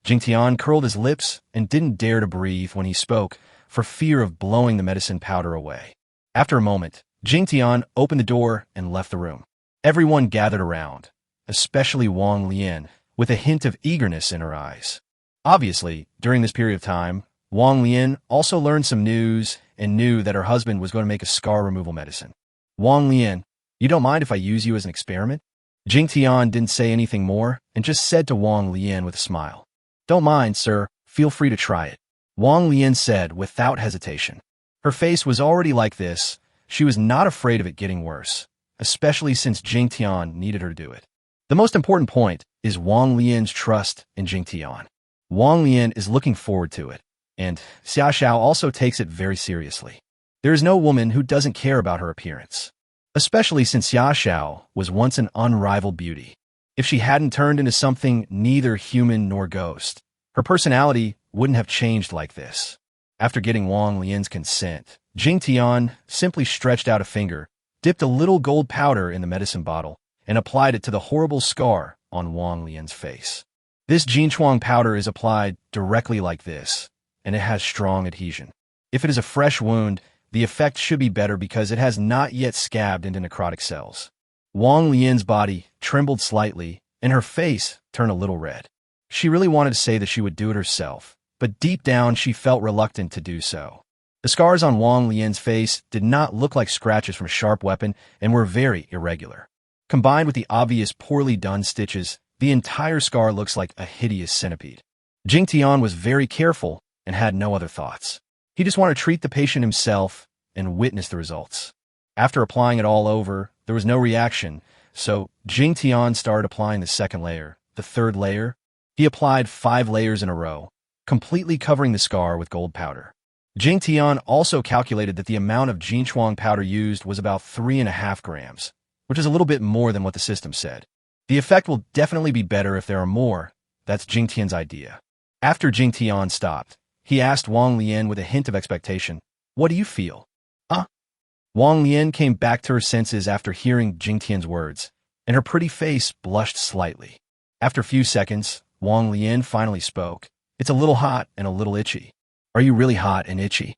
[SPEAKER 1] Jingtian curled his lips and didn't dare to breathe when he spoke for fear of blowing the medicine powder away. After a moment, Jingtian opened the door and left the room. Everyone gathered around, especially Wang Lian, with a hint of eagerness in her eyes. Obviously, during this period of time, Wang Lian also learned some news and knew that her husband was going to make a scar removal medicine. Wang Lian, you don't mind if I use you as an experiment? Jingtian didn't say anything more and just said to Wang Lian with a smile. Don't mind, sir. Feel free to try it. Wang Lian said without hesitation. Her face was already like this. She was not afraid of it getting worse, especially since Jingtian needed her to do it. The most important point is Wang Lian's trust in Jingtian. Wang Lian is looking forward to it, and Xia Zhao also takes it very seriously. There is no woman who doesn't care about her appearance, especially since Xia Zhao was once an unrivaled beauty. If she hadn't turned into something neither human nor ghost, her personality wouldn't have changed like this. After getting Wang Lian's consent, Jingtian simply stretched out a finger, dipped a little gold powder in the medicine bottle, and applied it to the horrible scar on Wang Lian's face. This Jinchuang powder is applied directly like this, and it has strong adhesion. If it is a fresh wound, the effect should be better because it has not yet scabbed into necrotic cells. Wang Lian's body trembled slightly, and her face turned a little red. She really wanted to say that she would do it herself, but deep down she felt reluctant to do so. The scars on Wang Lian's face did not look like scratches from a sharp weapon and were very irregular. Combined with the obvious poorly done stitches, the entire scar looks like a hideous centipede. Jingtian was very careful and had no other thoughts. He just wanted to treat the patient himself and witness the results. After applying it all over, there was no reaction, so Jingtian started applying the second layer, the third layer. He applied 5 layers in a row, completely covering the scar with gold powder. Jingtian also calculated that the amount of Jinchuang powder used was about 3.5 grams, which is a little bit more than what the system said. The effect will definitely be better if there are more. That's Jingtian's idea. After Jingtian stopped, he asked Wang Lian with a hint of expectation, "What do you feel?" Wang Lian came back to her senses after hearing Jingtian's words, and her pretty face blushed slightly. After a few seconds, Wang Lian finally spoke. "It's a little hot and a little itchy." "Are you really hot and itchy?"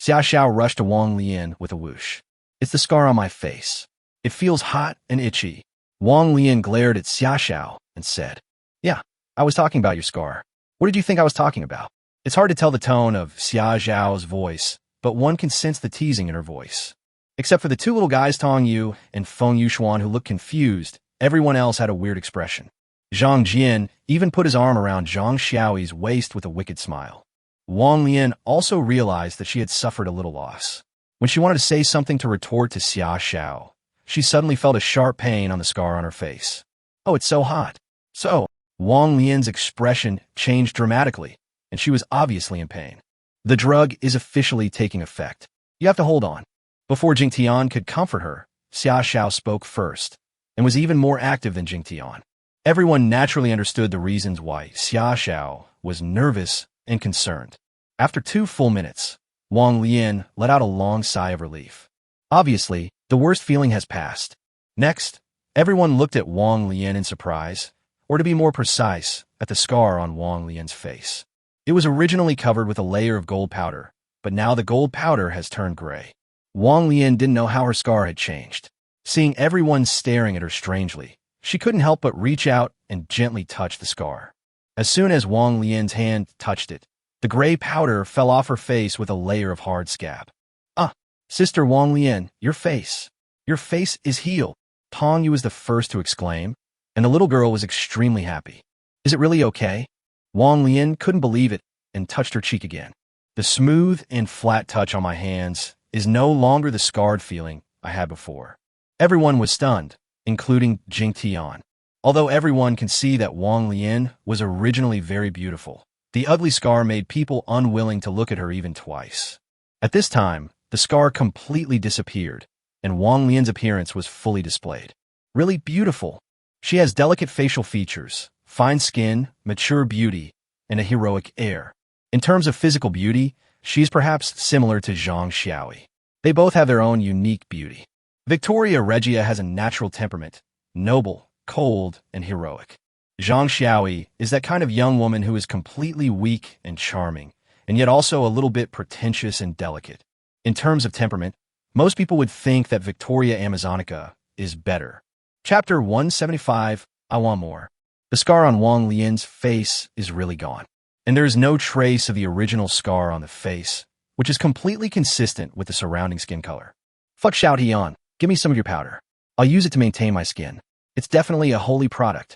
[SPEAKER 1] Xia Zhao rushed to Wang Lian with a whoosh. "It's the scar on my face. It feels hot and itchy." Wang Lian glared at Xia Zhao and said, "Yeah, I was talking about your scar. What did you think I was talking about?" It's hard to tell the tone of Xia Zhao's voice, but one can sense the teasing in her voice. Except for the 2 little guys Tong Yu and Fung Yuan who looked confused, everyone else had a weird expression. Zhang Jian even put his arm around Zhang Xiaoyi's waist with a wicked smile. Wang Lian also realized that she had suffered a little loss. When she wanted to say something to retort to Xia Zhao, she suddenly felt a sharp pain on the scar on her face. "Oh, it's so hot." So, Wang Lian's expression changed dramatically. and she was obviously in pain. The drug is officially taking effect. You have to hold on. Before Jingtian could comfort her, Sasha spoke first, and was even more active than Jingtian. Everyone naturally understood the reasons why Sasha was nervous and concerned. After 2 full minutes, Wong Leian let out a long sigh of relief. Obviously, the worst feeling has passed. Next, everyone looked at Wong Leian in surprise, or to be more precise, at the scar on Wong Lian's face. It was originally covered with a layer of gold powder, but now the gold powder has turned gray. Wong Leian didn't know how her scar had changed. Seeing everyone staring at her strangely, she couldn't help but reach out and gently touch the scar. As soon as Wong Lian's hand touched it, the gray powder fell off her face with a layer of hard scab. "Ah, Sister Wong Leian, your face is healed," Tong Yu was the first to exclaim, and the little girl was extremely happy. "Is it really okay?" Wong Leian couldn't believe it and touched her cheek again. "The smooth and flat touch on my hands is no longer the scarred feeling I had before." Everyone was stunned, including Jingtian. Although everyone can see that Wong Leian was originally very beautiful, the ugly scar made people unwilling to look at her even twice. At this time, the scar completely disappeared, and Wong Lian's appearance was fully displayed. Really beautiful. She has delicate facial features, fine skin, mature beauty, and a heroic air. In terms of physical beauty, she's perhaps similar to Zhang Xiaoyi. They both have their own unique beauty. Victoria Regia has a natural temperament, noble, cold, and heroic. Zhang Xiaoyi is that kind of young woman who is completely weak and charming, and yet also a little bit pretentious and delicate. In terms of temperament, most people would think that Victoria Amazonica is better. Chapter 175, I Want More. The scar on Wong Lian's face is really gone, and there is no trace of the original scar on the face, which is completely consistent with the surrounding skin color. "Fuck Xiao Tian, give me some of your powder. I'll use it to maintain my skin. It's definitely a holy product."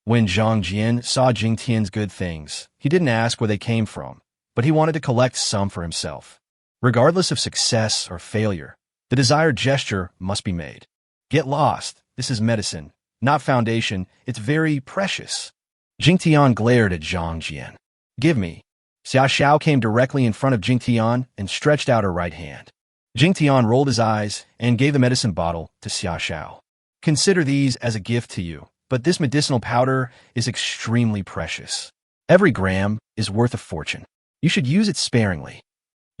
[SPEAKER 1] When Zhang Jian saw Jingtian's good things, he didn't ask where they came from, but he wanted to collect some for himself. Regardless of success or failure, the desired gesture must be made. Get lost. This is medicine, not foundation. It's very precious. Jingtian glared at Zhang Jian. "Give me." Sasha came directly in front of Jingtian and stretched out her right hand. Jingtian rolled his eyes and gave the medicine bottle to Sasha. "Consider these as a gift to you, but this medicinal powder is extremely precious. Every gram is worth a fortune. You should use it sparingly."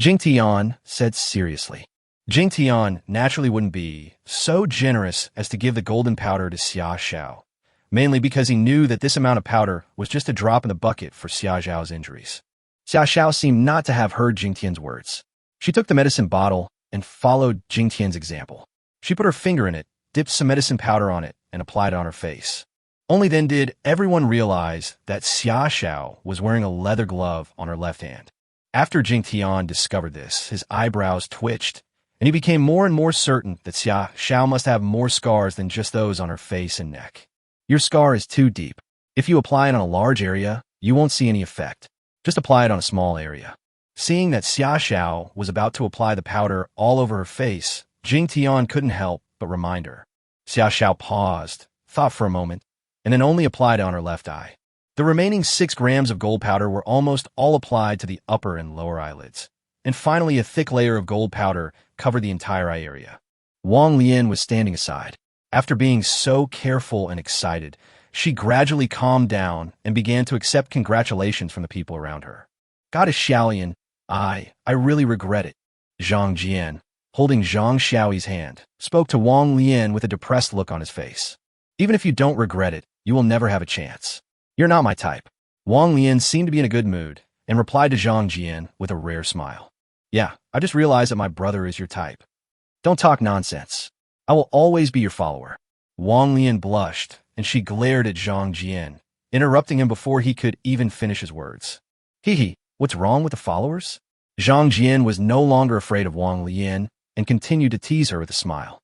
[SPEAKER 1] Jingtian said seriously. Jingtian naturally wouldn't be so generous as to give the golden powder to Sasha, mainly because he knew that this amount of powder was just a drop in the bucket for Sasha's injuries. Sasha seemed not to have heard Jingtian's words. She took the medicine bottle and followed Jingtian's example. She put her finger in it, dipped some medicine powder on it, and applied it on her face. Only then did everyone realize that Sasha was wearing a leather glove on her left hand. After Jingtian discovered this, his eyebrows twitched, and he became more and more certain that Sasha must have more scars than just those on her face and neck. "Your scar is too deep. If you apply it on a large area, you won't see any effect. Just apply it on a small area." Seeing that Sasha was about to apply the powder all over her face, Jingtian couldn't help but remind her. Sasha paused, thought for a moment, and then only applied it on her left eye. The remaining 6 grams of gold powder were almost all applied to the upper and lower eyelids, and finally a thick layer of gold powder covered the entire eye area. Wong Leian was standing aside. After being so careful and excited, she gradually calmed down and began to accept congratulations from the people around her. "Goddess Xiaolian, I really regret it." Zhang Jian, holding Zhang Xiaoyi's hand, spoke to Wong Leian with a depressed look on his face. "Even if you don't regret it, you will never have a chance. You're not my type." Wong Leian seemed to be in a good mood and replied to Zhang Jian with a rare smile. "Yeah, I just realized that my brother is your type. Don't talk nonsense. I will always be your follower." Wong Leian blushed, and she glared at Zhang Jian, interrupting him before he could even finish his words. "Hee, what's wrong with the followers?" Zhang Jian was no longer afraid of Wong Leian and continued to tease her with a smile.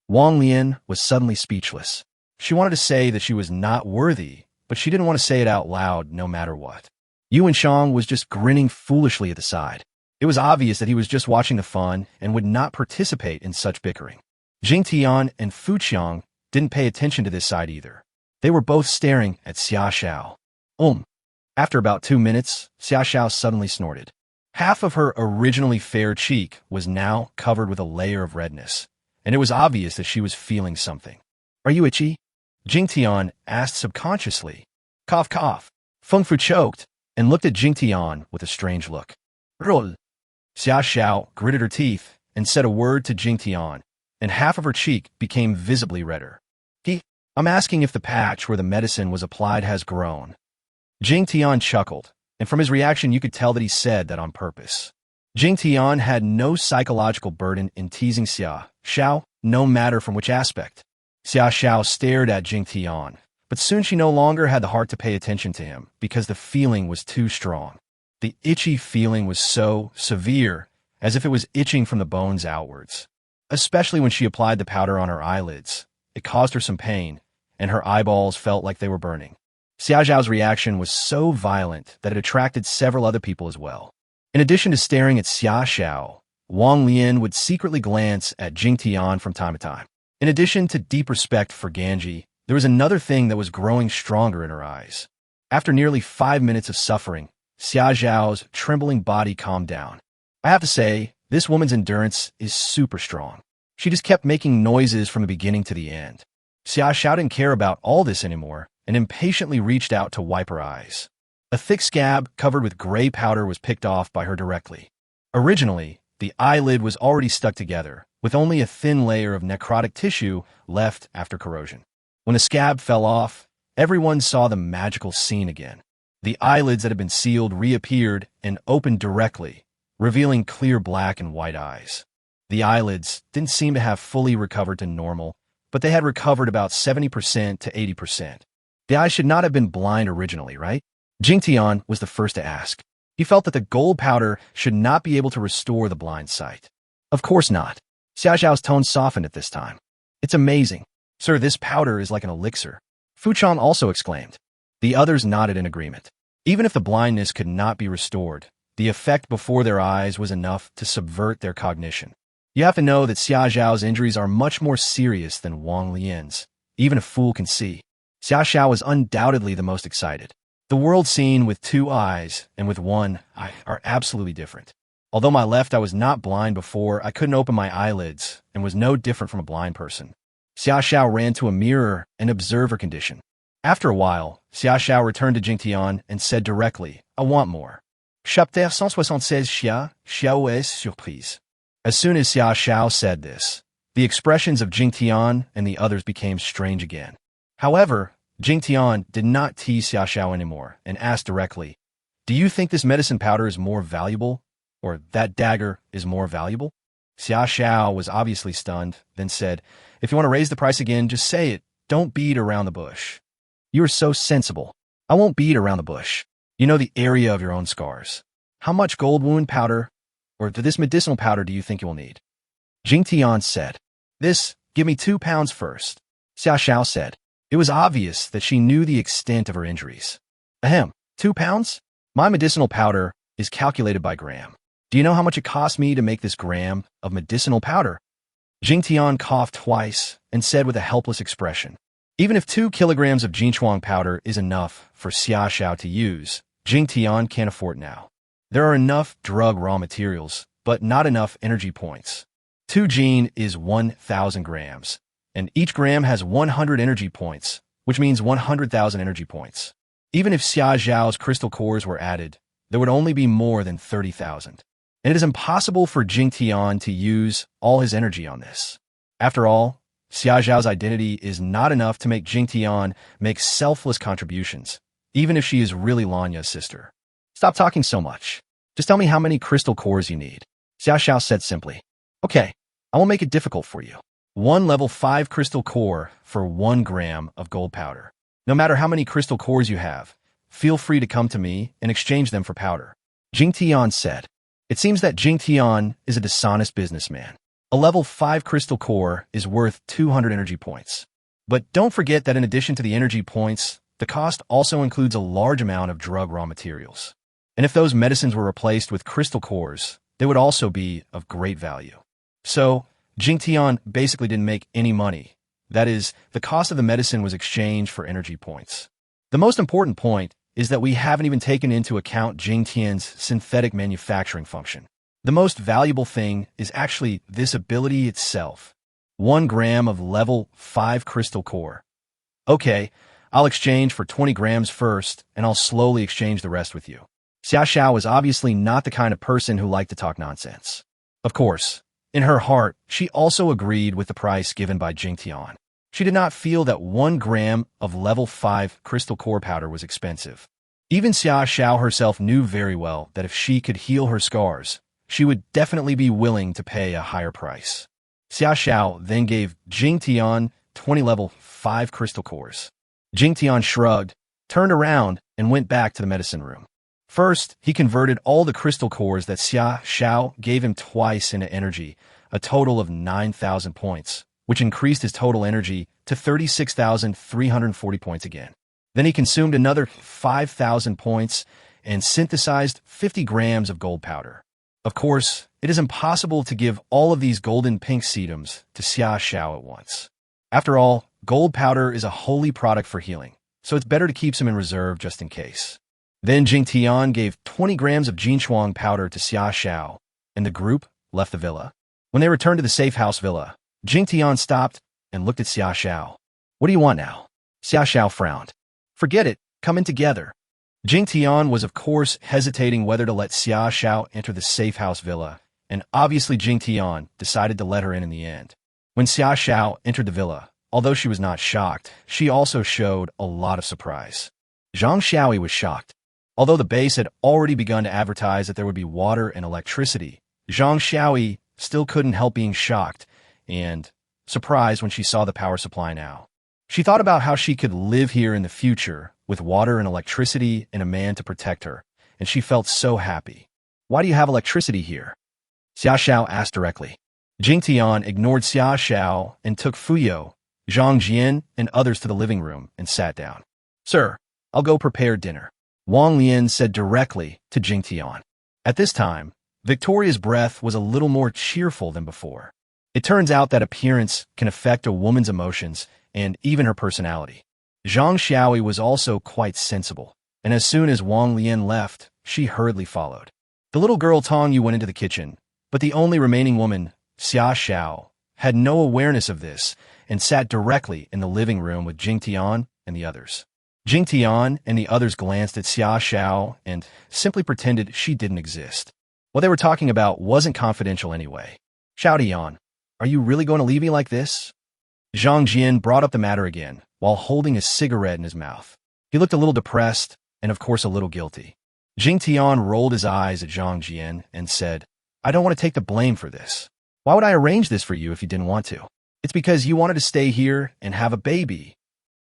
[SPEAKER 1] Wong Leian was suddenly speechless. She wanted to say that she was not worthy, but she didn't want to say it out loud no matter what. Yuan Shang was just grinning foolishly at the side. It was obvious that he was just watching the fun and would not participate in such bickering. Jingtian and Fu Qiang didn't pay attention to this side either. They were both staring at Sasha. After about 2 minutes, Xiaoxiao suddenly snorted. Half of her originally fair cheek was now covered with a layer of redness, and it was obvious that she was feeling something. Are you itchy? Jingtian asked subconsciously. Cough, cough. Fung Fu choked and looked at Jingtian with a strange look. Roll. Xiaoxiao gritted her teeth and said a word to Jingtian, and half of her cheek became visibly redder. I'm asking if the patch where the medicine was applied has grown. Jingtian chuckled, and from his reaction you could tell that he said that on purpose. Jingtian had no psychological burden in teasing Xiaoxiao, no matter from which aspect. Xiaoxiao stared at Jingtian, but soon she no longer had the heart to pay attention to him because the feeling was too strong. The itchy feeling was so severe, as if it was itching from the bones outwards. Especially when she applied the powder on her eyelids. It caused her some pain, and her eyeballs felt like they were burning. Xiaoxiao's reaction was so violent that it attracted several other people as well. In addition to staring at Xiaoxiao, Wong Leian would secretly glance at Jingtian from time to time. In addition to deep respect for Ganji, there was another thing that was growing stronger in her eyes. After nearly 5 minutes of suffering, Xiaoxiao's trembling body calmed down. I have to say, this woman's endurance is super strong. She just kept making noises from the beginning to the end. Xiaoxiao didn't care about all this anymore and impatiently reached out to wipe her eyes. A thick scab covered with gray powder was picked off by her directly. Originally, the eyelid was already stuck together, with only a thin layer of necrotic tissue left after corrosion. When the scab fell off, everyone saw the magical scene again. The eyelids that had been sealed reappeared and opened directly, revealing clear black and white eyes. The eyelids didn't seem to have fully recovered to normal, but they had recovered about 70% to 80%. The eyes should not have been blind originally, right? Jingtian was the first to ask. He felt that the gold powder should not be able to restore the blind sight. Of course not. Xiaoxiao's tone softened at this time. It's amazing. Sir, this powder is like an elixir. Fuchan also exclaimed. The others nodded in agreement. Even if the blindness could not be restored, the effect before their eyes was enough to subvert their cognition. You have to know that Xiaoxiao's injuries are much more serious than Wong Lian's. Even a fool can see. Xiaoxiao was undoubtedly the most excited. The world seen with 2 eyes and with one eye are absolutely different. Although my left eye was not blind before, I couldn't open my eyelids and was no different from a blind person. Xiaoxiao ran to a mirror and observed her condition. After a while, Xiaoxiao returned to Jingtian and said directly, I want more. Chapitre 176 Xiao est surprise. As soon as Xiaoxiao said this, the expressions of Jingtian and the others became strange again. However, Jingtian did not tease Xiaoxiao anymore and asked directly, Do you think this medicine powder is more valuable? Or that dagger is more valuable? Xiaoxiao was obviously stunned, then said, If you want to raise the price again, just say it. Don't beat around the bush. You are so sensible. I won't beat around the bush. You know the area of your own scars. How much gold wound powder or this medicinal powder do you think you will need? Jingtian said, Give me 2 pounds first. Xiaoxiao said. It was obvious that she knew the extent of her injuries. Ahem, 2 pounds? My medicinal powder is calculated by gram. Do you know how much it cost me to make this gram of medicinal powder? Jingtian coughed twice and said with a helpless expression, Even if 2 kilograms of Jinchuang powder is enough for Xiaoxiao to use, Jingtian can't afford it now. There are enough drug raw materials, but not enough energy points. 2 Jin is 1,000 grams, and each gram has 100 energy points, which means 100,000 energy points. Even if Xiaoxiao's crystal cores were added, there would only be more than 30,000. And it is impossible for Jingtian to use all his energy on this. After all, Xiaoxiao's identity is not enough to make Jingtian make selfless contributions, even if she is really Lanya's sister. Stop talking so much. Just tell me how many crystal cores you need. Xiaoxiao said simply. Okay, I will make it difficult for you. 1 level 5 crystal core for 1 gram of gold powder. No matter how many crystal cores you have, feel free to come to me and exchange them for powder. Jingtian said. It seems that Jingtian is a dishonest businessman. A level 5 crystal core is worth 200 energy points. But don't forget that in addition to the energy points, the cost also includes a large amount of drug raw materials. And if those medicines were replaced with crystal cores, they would also be of great value. So, Jingtian basically didn't make any money. That is, the cost of the medicine was exchanged for energy points. The most important point is that we haven't even taken into account Jingtian's synthetic manufacturing function. The most valuable thing is actually this ability itself. 1 gram of level 5 crystal core. Okay, I'll exchange for 20 grams first, and I'll slowly exchange the rest with you. Sasha was obviously not the kind of person who liked to talk nonsense. Of course, in her heart, she also agreed with the price given by Jingtian. She did not feel that 1 gram of level 5 crystal core powder was expensive. Even Sasha herself knew very well that if she could heal her scars, she would definitely be willing to pay a higher price. Sasha then gave Jingtian 20 level 5 crystal cores. Jingtian shrugged, turned around, and went back to the medicine room. First, he converted all the crystal cores that Sasha gave him twice into energy, a total of 9,000 points, which increased his total energy to 36,340 points again. Then he consumed another 5,000 points and synthesized 50 grams of gold powder. Of course, it is impossible to give all of these golden pink sedums to Sasha at once. After all, gold powder is a holy product for healing, so it's better to keep some in reserve just in case. Then Jingtian gave 20 grams of Jinshuang powder to Sasha, and the group left the villa. When they returned to the safe house villa, Jingtian stopped and looked at Sasha. What do you want now? Sasha frowned. Forget it, come in together. Jingtian was of course hesitating whether to let Sasha enter the safe house villa, and obviously Jingtian decided to let her in the end. When Sasha entered the villa, although she was not shocked, she also showed a lot of surprise. Zhang Xiaoyi was shocked. Although the base had already begun to advertise that there would be water and electricity, Zhang Xiaoyi still couldn't help being shocked and surprised when she saw the power supply now. She thought about how she could live here in the future with water and electricity and a man to protect her, and she felt so happy. Why do you have electricity here? Xiaoxiao asked directly. Jingtian ignored Xiaoxiao and took Fuyo, Zhang Jian, and others to the living room and sat down. Sir, I'll go prepare dinner, Wong Leian said directly to Jingtian. At this time, Victoria's breath was a little more cheerful than before. It turns out that appearance can affect a woman's emotions and even her personality. Zhang Xiaoyi was also quite sensible, and as soon as Wong Leian left, she hurriedly followed. The little girl Tong Yu went into the kitchen, but the only remaining woman, Sasha, had no awareness of this and sat directly in the living room with Jingtian and the others. Jingtian and the others glanced at Sasha and simply pretended she didn't exist. What they were talking about wasn't confidential anyway. Xiaodian, are you really going to leave me like this? Zhang Jian brought up the matter again, while holding a cigarette in his mouth. He looked a little depressed and of course a little guilty. Jingtian rolled his eyes at Zhang Jian and said, I don't want to take the blame for this. Why would I arrange this for you if you didn't want to? It's because you wanted to stay here and have a baby.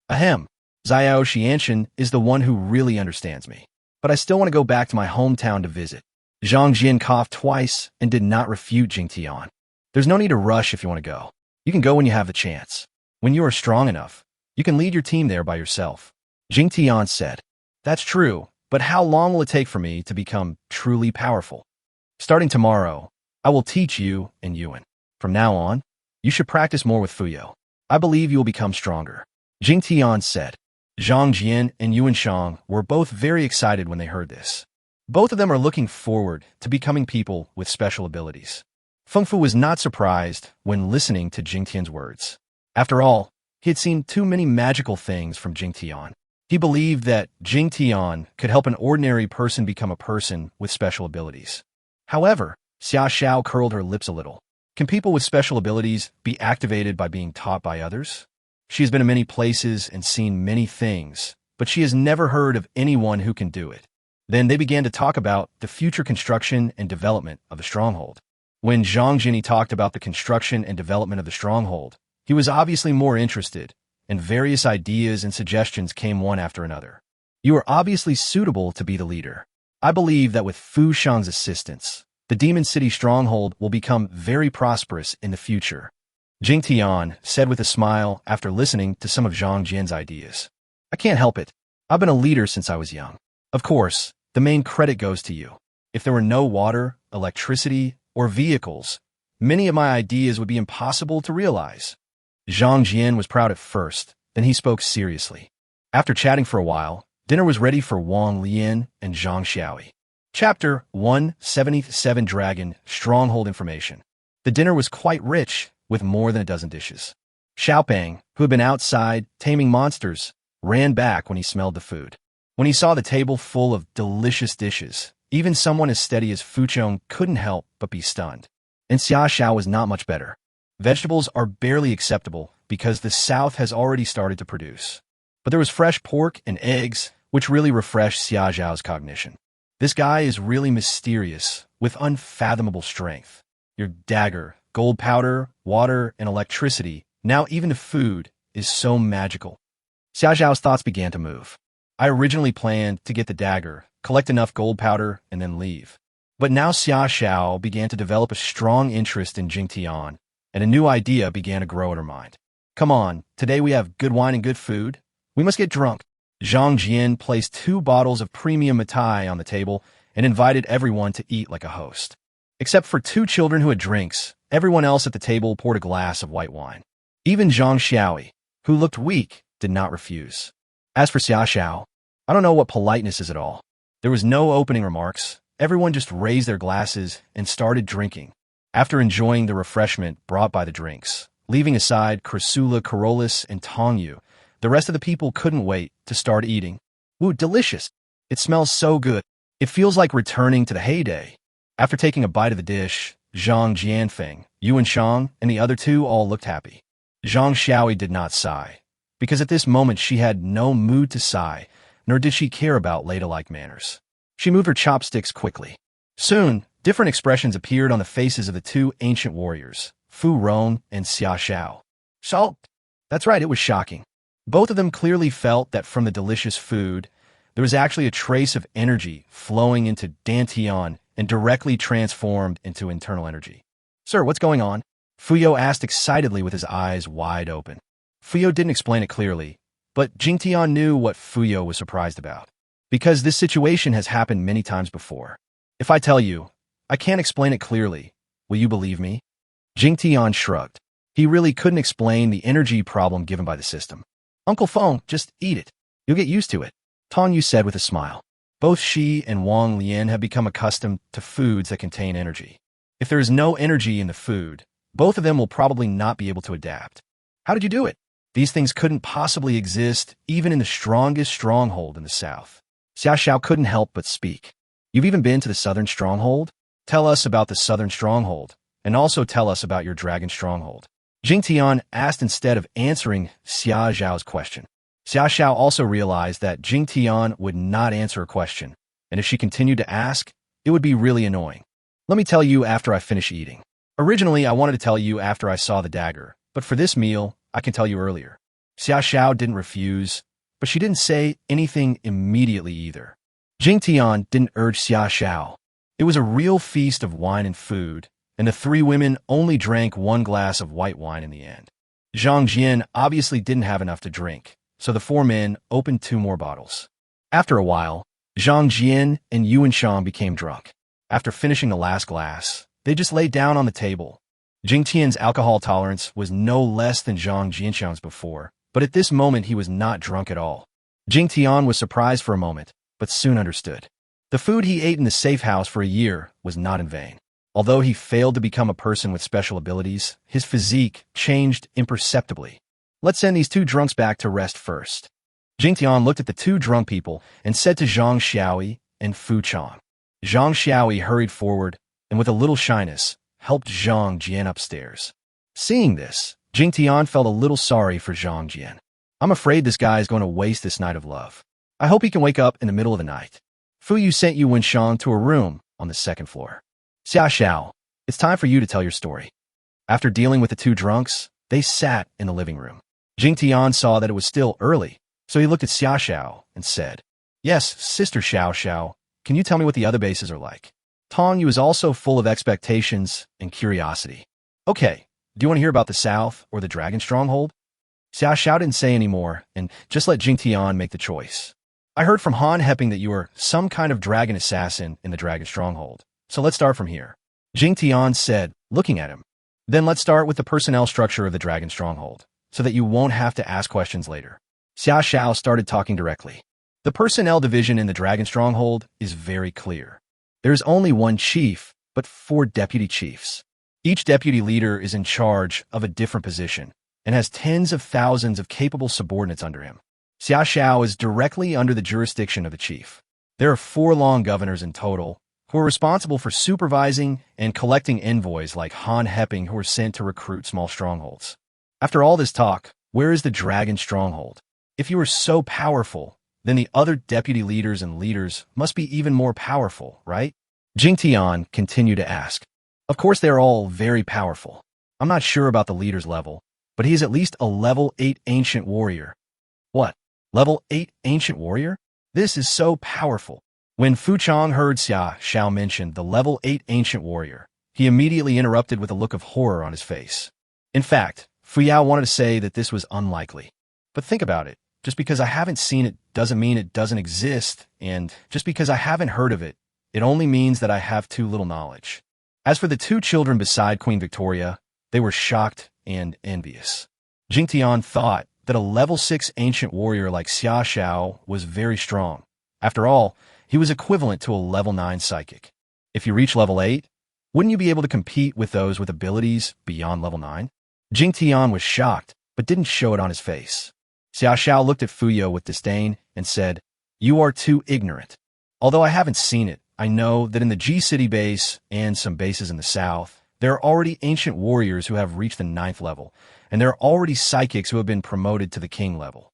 [SPEAKER 1] Ahem. Xiao Xianxian is the one who really understands me. But I still want to go back to my hometown to visit. Zhang Jian coughed twice and did not refute Jingtian. There's no need to rush if you want to go. You can go when you have the chance. When you are strong enough, you can lead your team there by yourself. Jingtian said, That's true, but how long will it take for me to become truly powerful? Starting tomorrow, I will teach you and Yuan. From now on, you should practice more with Fuyo. I believe you will become stronger. Jingtian said. Zhang Jian and Yuan Shang were both very excited when they heard this. Both of them are looking forward to becoming people with special abilities. Fung Fu was not surprised when listening to Jingtian's words. After all, he had seen too many magical things from Jingtian. He believed that Jingtian could help an ordinary person become a person with special abilities. However, Xiaoxiao curled her lips a little. Can people with special abilities be activated by being taught by others? She has been in many places and seen many things, but she has never heard of anyone who can do it. Then they began to talk about the future construction and development of the stronghold. When Zhang Jini talked about the construction and development of the stronghold, he was obviously more interested, and various ideas and suggestions came one after another. You are obviously suitable to be the leader. I believe that with Fu Shang's assistance, the Demon City stronghold will become very prosperous in the future. Jingtian said with a smile after listening to some of Zhang Jian's ideas. I can't help it. I've been a leader since I was young. Of course, the main credit goes to you. If there were no water, electricity, or vehicles, many of my ideas would be impossible to realize. Zhang Jian was proud at first, then he spoke seriously. After chatting for a while, Dinner was ready for Wong, Leian, and Zhang Xiaoi. Chapter 177 Dragon Stronghold Information. The dinner was quite rich, with more than a dozen dishes. Xiaopeng, who had been outside taming monsters, ran back when he smelled the food. When he saw the table full of delicious dishes, even someone as steady as Fuchong couldn't help but be stunned. And Xiaoxiao was not much better. Vegetables are barely acceptable because the south has already started to produce. But there was fresh pork and eggs, which really refreshed Xiaoxiao's cognition. This guy is really mysterious, with unfathomable strength. Your dagger, gold powder, water, and electricity, now even the food, is so magical. Xiaoxiao's thoughts began to move. I originally planned to get the dagger, collect enough gold powder, and then leave. But now Xiaoxiao began to develop a strong interest in Jingtian, and a new idea began to grow in her mind. Come on, today we have good wine and good food. We must get drunk. Zhang Jian placed 2 bottles of premium Matai on the table and invited everyone to eat like a host. Except for 2 children who had drinks, everyone else at the table poured a glass of white wine. Even Zhang Xiaoi, who looked weak, did not refuse. As for Xiaoxiao, I don't know what politeness is at all. There was no opening remarks. Everyone just raised their glasses and started drinking. After enjoying the refreshment brought by the drinks, leaving aside Chrysula, Carolus, and Tong Yu, the rest of the people couldn't wait to start eating. Ooh, delicious. It smells so good. It feels like returning to the heyday. After taking a bite of the dish, Zhang Jianfeng, Yuan Shang, and the other 2 all looked happy. Zhang Xiaoi did not sigh, because at this moment she had no mood to sigh, nor did she care about ladylike manners. She moved her chopsticks quickly. Soon, different expressions appeared on the faces of the 2 ancient warriors, Fu Rong and Xiaoxiao. Salt? That's right, it was shocking. Both of them clearly felt that from the delicious food, there was actually a trace of energy flowing into Dantian and directly transformed into internal energy. Sir, what's going on? Fuyo asked excitedly with his eyes wide open. Fuyo didn't explain it clearly, but Jingtian knew what Fuyo was surprised about. Because this situation has happened many times before. If I tell you, I can't explain it clearly, will you believe me? Jingtian shrugged. He really couldn't explain the energy problem given by the system. Uncle Fung, just eat it. You'll get used to it, Tong Yu said with a smile. Both she and Wong Leian have become accustomed to foods that contain energy. If there is no energy in the food, both of them will probably not be able to adapt. How did you do it? These things couldn't possibly exist even in the strongest stronghold in the south. Xiaoxiao couldn't help but speak. You've even been to the southern stronghold? Tell us about the southern stronghold, and also tell us about your dragon stronghold. Jingtian asked instead of answering Xiaoxiao's question. Xiaoxiao also realized that Jingtian would not answer a question, and if she continued to ask, it would be really annoying. Let me tell you after I finish eating. Originally, I wanted to tell you after I saw the dagger, but for this meal, I can tell you earlier. Xiaoxiao didn't refuse, but she didn't say anything immediately either. Jingtian didn't urge Xiaoxiao. It was a real feast of wine and food, and the 3 women only drank 1 glass of white wine in the end. Zhang Jian obviously didn't have enough to drink, so the 4 men opened 2 more bottles. After a while, Zhang Jian and Yuan Shang became drunk. After finishing the last glass, they just lay down on the table. Jingtian's alcohol tolerance was no less than Zhang Jianshang's before, but at this moment he was not drunk at all. Jingtian was surprised for a moment, but soon understood. The food he ate in the safe house for a year was not in vain. Although he failed to become a person with special abilities, his physique changed imperceptibly. Let's send these 2 drunks back to rest first. Jingtian looked at the 2 drunk people and said to Zhang Xiaoi and Fu Chang. Zhang Xiaoi hurried forward and with a little shyness, helped Zhang Jian upstairs. Seeing this, Jingtian felt a little sorry for Zhang Jian. I'm afraid this guy is going to waste this night of love. I hope he can wake up in the middle of the night. Fu Yu sent Yuan Shang to a room on the 2nd floor. Xiaoxiao, it's time for you to tell your story. After dealing with the 2 drunks, they sat in the living room. Jingtian saw that it was still early, so he looked at Xiaoxiao and said, Yes, Sister Xiaoxiao, can you tell me what the other bases are like? Tong Yu was also full of expectations and curiosity. Okay, do you want to hear about the south or the dragon stronghold? Xiaoxiao didn't say any more and just let Jingtian make the choice. I heard from Han Hepping that you are some kind of dragon assassin in the dragon stronghold. So let's start from here. Jingtian said, looking at him. Then let's start with the personnel structure of the dragon stronghold, so that you won't have to ask questions later. Xiaoxiao started talking directly. The personnel division in the Dragon Stronghold is very clear. There is only one chief, but 4 deputy chiefs. Each deputy leader is in charge of a different position and has tens of thousands of capable subordinates under him. Sasha is directly under the jurisdiction of the chief. There are 4 long governors in total, who are responsible for supervising and collecting envoys like Han Hepping who are sent to recruit small strongholds. After all this talk, where is the Dragon Stronghold? If you are so powerful, then the other deputy leaders and leaders must be even more powerful, right? Jingtian continued to ask. Of course they are all very powerful. I'm not sure about the leader's level, but he is at least a level 8 ancient warrior. What? Level 8 ancient warrior? This is so powerful. When Fu Chang heard Xia Xiao mention the level 8 ancient warrior, he immediately interrupted with a look of horror on his face. In fact, Fu Yao wanted to say that this was unlikely. But think about it. Just because I haven't seen it doesn't mean it doesn't exist, and just because I haven't heard of it, it only means that I have too little knowledge. As for the 2 children beside Queen Victoria, they were shocked and envious. Jingtian thought that a level 6 ancient warrior like Xia Xiao was very strong. After all, he was equivalent to a level 9 psychic. If you reach level 8, wouldn't you be able to compete with those with abilities beyond level 9? Jingtian was shocked, but didn't show it on his face. Xia Xiao looked at Fuyo with disdain and said, "You are too ignorant. Although I haven't seen it, I know that in the G-City base and some bases in the south, there are already ancient warriors who have reached the 9th level, and there are already psychics who have been promoted to the king level."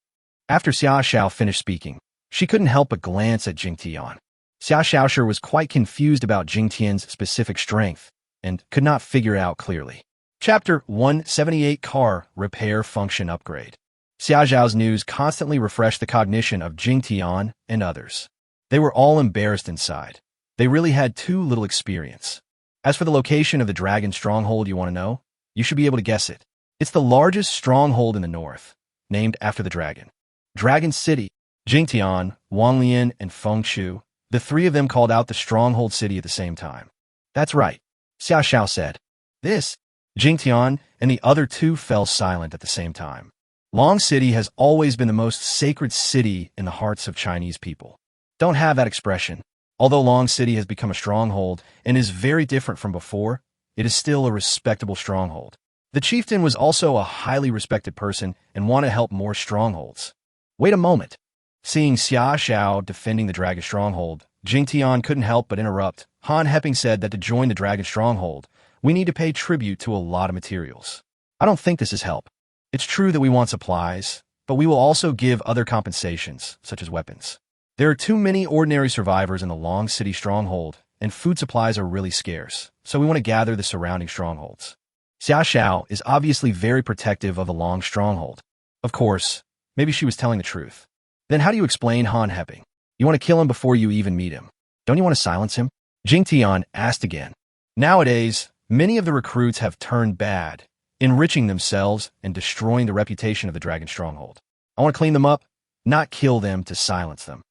[SPEAKER 1] After Xia Xiao finished speaking, she couldn't help but glance at Jingtian. Xia Xiaosher was quite confused about Jingtian's specific strength and could not figure it out clearly. Chapter 178 Car Repair Function Upgrade. Xia Zhao's news constantly refreshed the cognition of Jingtian and others. They were all embarrassed inside. They really had too little experience. As for the location of the Dragon Stronghold you want to know, you should be able to guess it. It's the largest stronghold in the north, named after the dragon. Dragon City. Jingtian, Wang Leian, and Fung Chu, the 3 of them called out the stronghold city at the same time. That's right, Xia Xiao said. This, Jingtian and the other 2 fell silent at the same time. Long City has always been the most sacred city in the hearts of Chinese people. Don't have that expression. Although Long City has become a stronghold and is very different from before, it is still a respectable stronghold. The chieftain was also a highly respected person and wanted to help more strongholds. Wait a moment. Seeing Xia Xiao defending the Dragon Stronghold, Jingtian couldn't help but interrupt. Han Hepping said that to join the Dragon Stronghold, we need to pay tribute to a lot of materials. I don't think this is help. It's true that we want supplies, but we will also give other compensations, such as weapons. There are too many ordinary survivors in the Long City Stronghold, and food supplies are really scarce, so we want to gather the surrounding strongholds. Xia Xiao is obviously very protective of the Long Stronghold. Of course, maybe she was telling the truth. Then how do you explain Han Hepping? You want to kill him before you even meet him. Don't you want to silence him? Jingtian asked again. Nowadays, many of the recruits have turned bad, enriching themselves and destroying the reputation of the Dragon Stronghold. I want to clean them up, not kill them to silence them.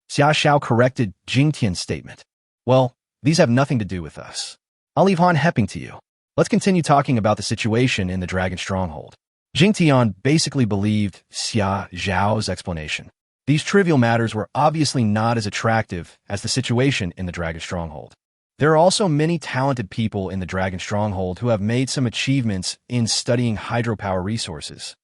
[SPEAKER 1] Xia Xiao corrected Jingtian's statement. Well, these have nothing to do with us. I'll leave Han Hepping to you. Let's continue talking about the situation in the Dragon Stronghold. Jingtian basically believed Xia Zhao's explanation. These trivial matters were obviously not as attractive as the situation in the Dragon Stronghold. There are also many talented people in the Dragon Stronghold who have made some achievements in studying hydropower resources.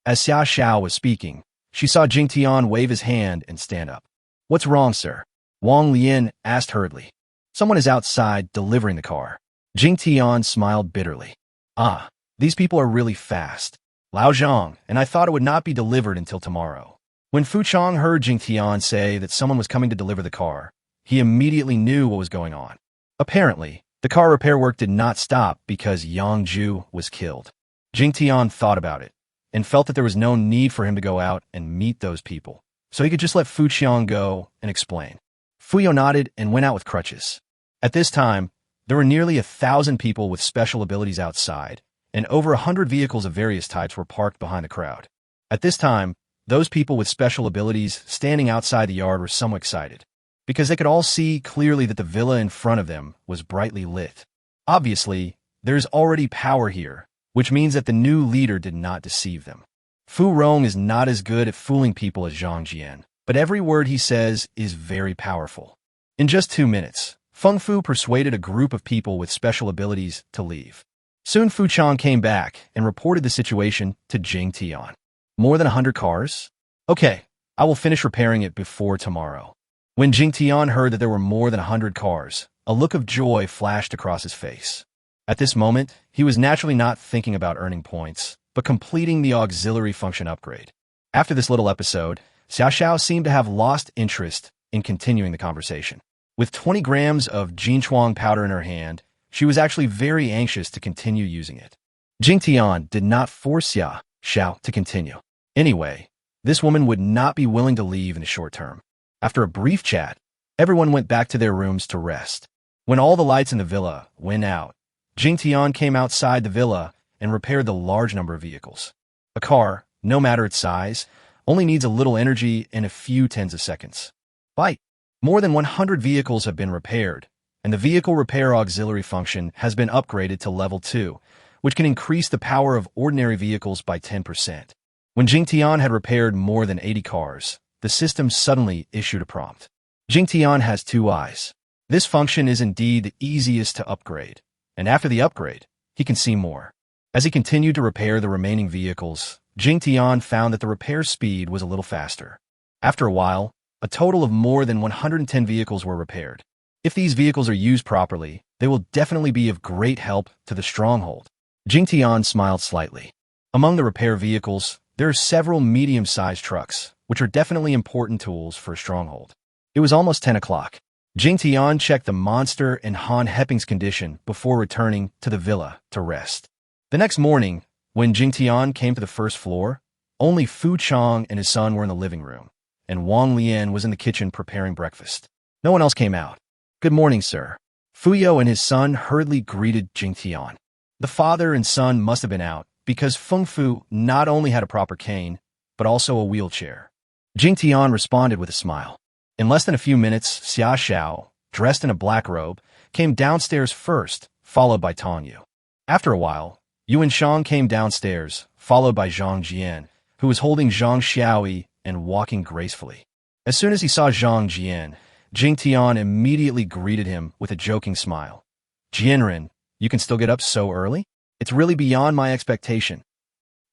[SPEAKER 1] As Xia Xiao was speaking, she saw Jingtian wave his hand and stand up. What's wrong, sir? Wang Leian asked hurriedly. Someone is outside delivering the car. Jingtian smiled bitterly. Ah, these people are really fast. Lao Zhang, and I thought it would not be delivered until tomorrow. When Fu Chang heard Jingtian say that someone was coming to deliver the car, he immediately knew what was going on. Apparently, the car repair work did not stop because Yang Ju was killed. Jingtian thought about it and felt that there was no need for him to go out and meet those people, so he could just let Fu Qiang go and explain. Fuyo nodded and went out with crutches. At this time, there were nearly 1,000 people with special abilities outside, and over 100 vehicles of various types were parked behind the crowd. At this time, those people with special abilities standing outside the yard were somewhat excited, because they could all see clearly that the villa in front of them was brightly lit. Obviously, there's already power here, which means that the new leader did not deceive them. Fu Rong is not as good at fooling people as Zhang Jian, but every word he says is very powerful. In just 2 minutes, Fung Fu persuaded a group of people with special abilities to leave. Soon Fu Chang came back and reported the situation to Jingtian. More than 100 cars? Okay, I will finish repairing it before tomorrow. When Jingtian heard that there were more than 100 cars, a look of joy flashed across his face. At this moment, he was naturally not thinking about earning points, but completing the auxiliary function upgrade. After this little episode, Sasha seemed to have lost interest in continuing the conversation. With 20 grams of Jinchuang powder in her hand, she was actually very anxious to continue using it. Jingtian did not force Sasha to continue. Anyway, this woman would not be willing to leave in the short term. After a brief chat, everyone went back to their rooms to rest. When all the lights in the villa went out, Jingtian came outside the villa and repaired the large number of vehicles. A car, no matter its size, only needs a little energy and a few tens of seconds. Bite. More than 100 vehicles have been repaired, and the vehicle repair auxiliary function has been upgraded to level 2, which can increase the power of ordinary vehicles by 10%. When Jingtian had repaired more than 80 cars, the system suddenly issued a prompt. Jingtian has 2 eyes. This function is indeed the easiest to upgrade, and after the upgrade, he can see more. As he continued to repair the remaining vehicles, Jingtian found that the repair speed was a little faster. After a while, a total of more than 110 vehicles were repaired. If these vehicles are used properly, they will definitely be of great help to the stronghold. Jingtian smiled slightly. Among the repair vehicles, there are several medium-sized trucks, which are definitely important tools for a stronghold. It was almost 10 o'clock. Jingtian checked the monster and Han Hepping's condition before returning to the villa to rest. The next morning, when Jingtian came to the first floor, only Fu Chang and his son were in the living room, and Wong Leian was in the kitchen preparing breakfast. No one else came out. Good morning, sir. Fuyo and his son hurriedly greeted Jingtian. The father and son must have been out, because Fung Fu not only had a proper cane, but also a wheelchair. Jingtian responded with a smile. In less than a few minutes, Xia Xiao, dressed in a black robe, came downstairs first, followed by Tong Yu. After a while, Yuan Shang came downstairs, followed by Zhang Jian, who was holding Zhang Xiaoyi and walking gracefully. As soon as he saw Zhang Jian, Jingtian immediately greeted him with a joking smile. Jianren, you can still get up so early? It's really beyond my expectation.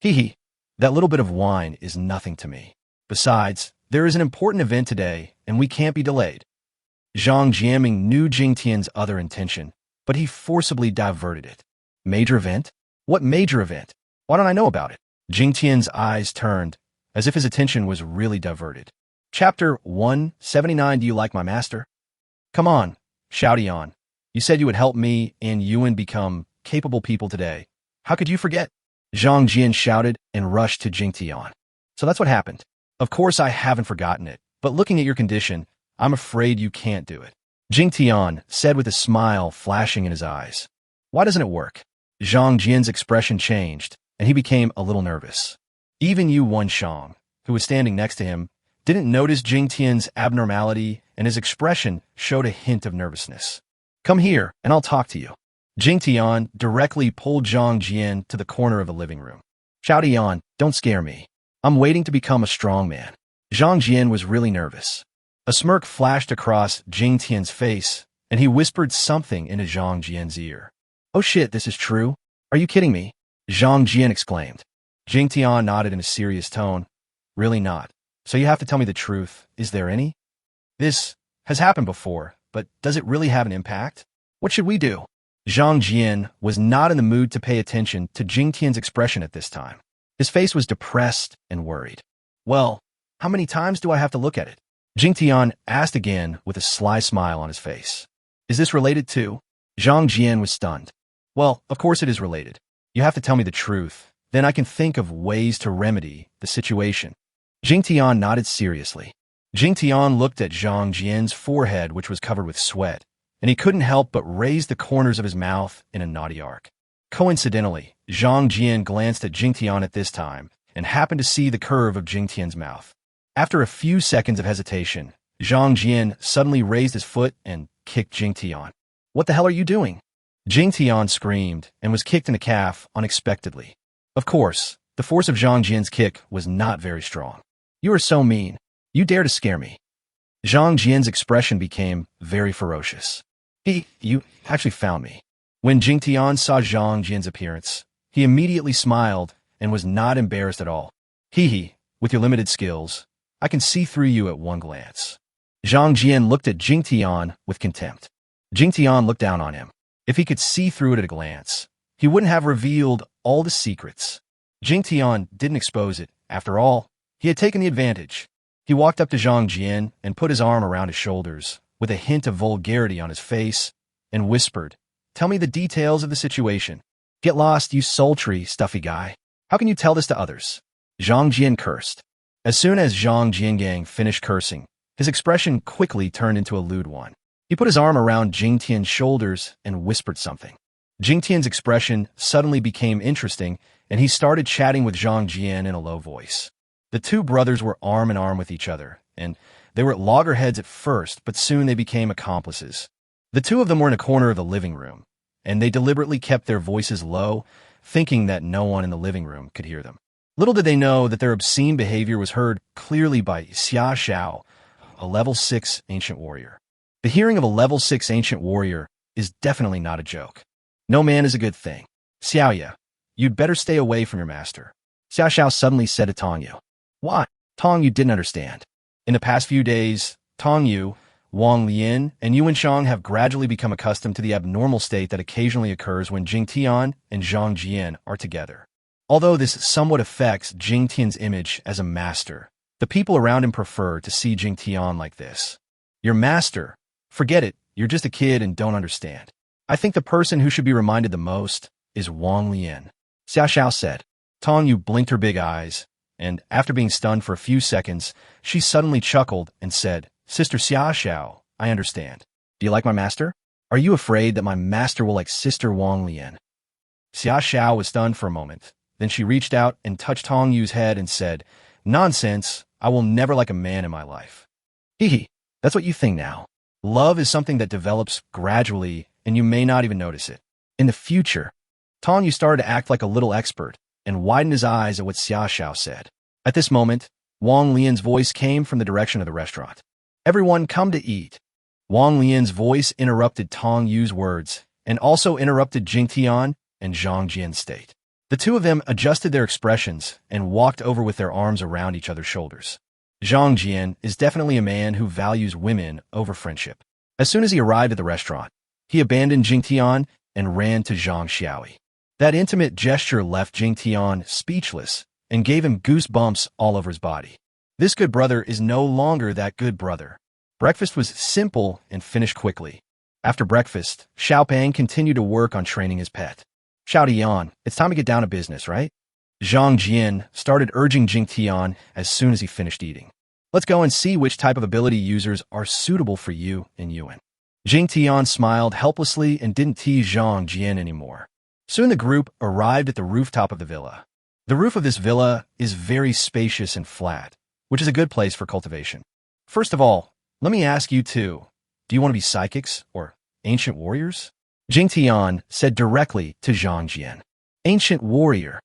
[SPEAKER 1] Hee, that little bit of wine is nothing to me. Besides, there is an important event today, and we can't be delayed. Zhang Jiaming knew Jingtian's other intention, but he forcibly diverted it. Major event? What major event? Why don't I know about it? Jingtian's eyes turned, as if his attention was really diverted. Chapter 179. Do you like my master? Come on, Xiaodian. You said you would help me and Yuan become capable people today. How could you forget? Zhang Jian shouted and rushed to Jingtian. So that's what happened. Of course I haven't forgotten it, but looking at your condition, I'm afraid you can't do it. Jingtian said with a smile flashing in his eyes. Why doesn't it work? Zhang Jian's expression changed, and he became a little nervous. Even Yuan Shang, who was standing next to him, didn't notice Jingtian's abnormality, and his expression showed a hint of nervousness. Come here, and I'll talk to you. Jingtian directly pulled Zhang Jian to the corner of the living room. Xiaodian, don't scare me. I'm waiting to become a strong man. Zhang Jian was really nervous. A smirk flashed across Jingtian's face, and he whispered something into Zhang Jian's ear. Oh shit, this is true? Are you kidding me? Zhang Jian exclaimed. Jingtian nodded in a serious tone. Really not. So you have to tell me the truth. Is there any? This has happened before, but does it really have an impact? What should we do? Zhang Jian was not in the mood to pay attention to Jingtian's expression at this time. His face was depressed and worried. Well, how many times do I have to look at it? Jingtian asked again with a sly smile on his face. Is this related to? Zhang Jian was stunned. Well, of course it is related. You have to tell me the truth. Then I can think of ways to remedy the situation. Jingtian nodded seriously. Jingtian looked at Zhang Jian's forehead, which was covered with sweat, and he couldn't help but raise the corners of his mouth in a naughty arc. Coincidentally, Zhang Jian glanced at Jingtian at this time and happened to see the curve of Jingtian's mouth. After a few seconds of hesitation, Zhang Jian suddenly raised his foot and kicked Jingtian. What the hell are you doing? Jingtian screamed and was kicked in the calf unexpectedly. Of course, the force of Zhang Jian's kick was not very strong. You are so mean. You dare to scare me. Zhang Jian's expression became very ferocious. You actually found me. When Jingtian saw Zhang Jian's appearance, he immediately smiled and was not embarrassed at all. With your limited skills, I can see through you at one glance. Zhang Jian looked at Jingtian with contempt. Jingtian looked down on him. If he could see through it at a glance, he wouldn't have revealed all the secrets. Jingtian didn't expose it. After all, he had taken the advantage. He walked up to Zhang Jian and put his arm around his shoulders, with a hint of vulgarity on his face, and whispered, "Tell me the details of the situation. Get lost, you sultry, stuffy guy. How can you tell this to others?" Zhang Jian cursed. As soon as Zhang Jiangang finished cursing, his expression quickly turned into a lewd one. He put his arm around Jingtian's shoulders and whispered something. Jingtian's expression suddenly became interesting, and he started chatting with Zhang Jian in a low voice. The two brothers were arm in arm with each other, and they were at loggerheads at first, but soon they became accomplices. The two of them were in a corner of the living room, and they deliberately kept their voices low, thinking that no one in the living room could hear them. Little did they know that their obscene behavior was heard clearly by Sasha, a level 6 ancient warrior. The hearing of a level 6 ancient warrior is definitely not a joke. No man is a good thing. Xiaoya, you'd better stay away from your master. Xiao suddenly said to Tong Yu. Why? Tong Yu didn't understand. In the past few days, Tong Yu, Wong Leian, and Yuan have gradually become accustomed to the abnormal state that occasionally occurs when Jingtian and Zhang Jian are together. Although this somewhat affects Jingtian's image as a master, the people around him prefer to see Jingtian like this. Your master? Forget it, you're just a kid and don't understand. I think the person who should be reminded the most is Wong Leian. Xiao said. Tong Yu blinked her big eyes, and after being stunned for a few seconds, she suddenly chuckled and said, Sister Xiao, I understand. Do you like my master? Are you afraid that my master will like Sister Wong Leian? Xiao was stunned for a moment. Then she reached out and touched Tong Yu's head and said, Nonsense, I will never like a man in my life. That's what you think now. Love is something that develops gradually, and you may not even notice it. In the future, Tong Yu started to act like a little expert and widened his eyes at what Xiao said. At this moment, Wong Leian's voice came from the direction of the restaurant. Everyone come to eat. Wong Leian's voice interrupted Tong Yu's words and also interrupted Jingtian and Zhang Jian's state. The two of them adjusted their expressions and walked over with their arms around each other's shoulders. Zhang Jian is definitely a man who values women over friendship. As soon as he arrived at the restaurant, he abandoned Jingtian and ran to Zhang Xiaoyi. That intimate gesture left Jingtian speechless and gave him goosebumps all over his body. This good brother is no longer that good brother. Breakfast was simple and finished quickly. After breakfast, Xiaopeng continued to work on training his pet. Shouted Yuan, it's time to get down to business, right? Zhang Jian started urging Jingtian as soon as he finished eating. Let's go and see which type of ability users are suitable for you and Yuan. Jingtian smiled helplessly and didn't tease Zhang Jian anymore. Soon the group arrived at the rooftop of the villa. The roof of this villa is very spacious and flat, which is a good place for cultivation. First of all, let me ask you two, do you want to be psychics or ancient warriors? Jingtian said directly to Zhang Jian. Ancient warrior.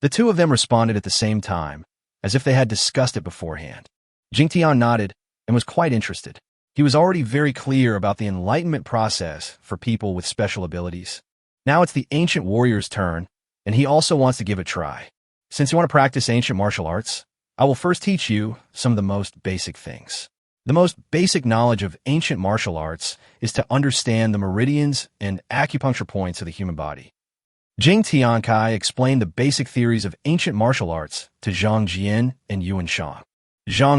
[SPEAKER 1] The two of them responded at the same time, as if they had discussed it beforehand. Jingtian nodded and was quite interested. He was already very clear about the enlightenment process for people with special abilities. Now it's the ancient warrior's turn, and he also wants to give it a try. Since you want to practice ancient martial arts, I will first teach you some of the most basic things. The most basic knowledge of ancient martial arts is to understand the meridians and acupuncture points of the human body. Jingtian Kai explained the basic theories of ancient martial arts to Zhang Jian and Yuan. Zhang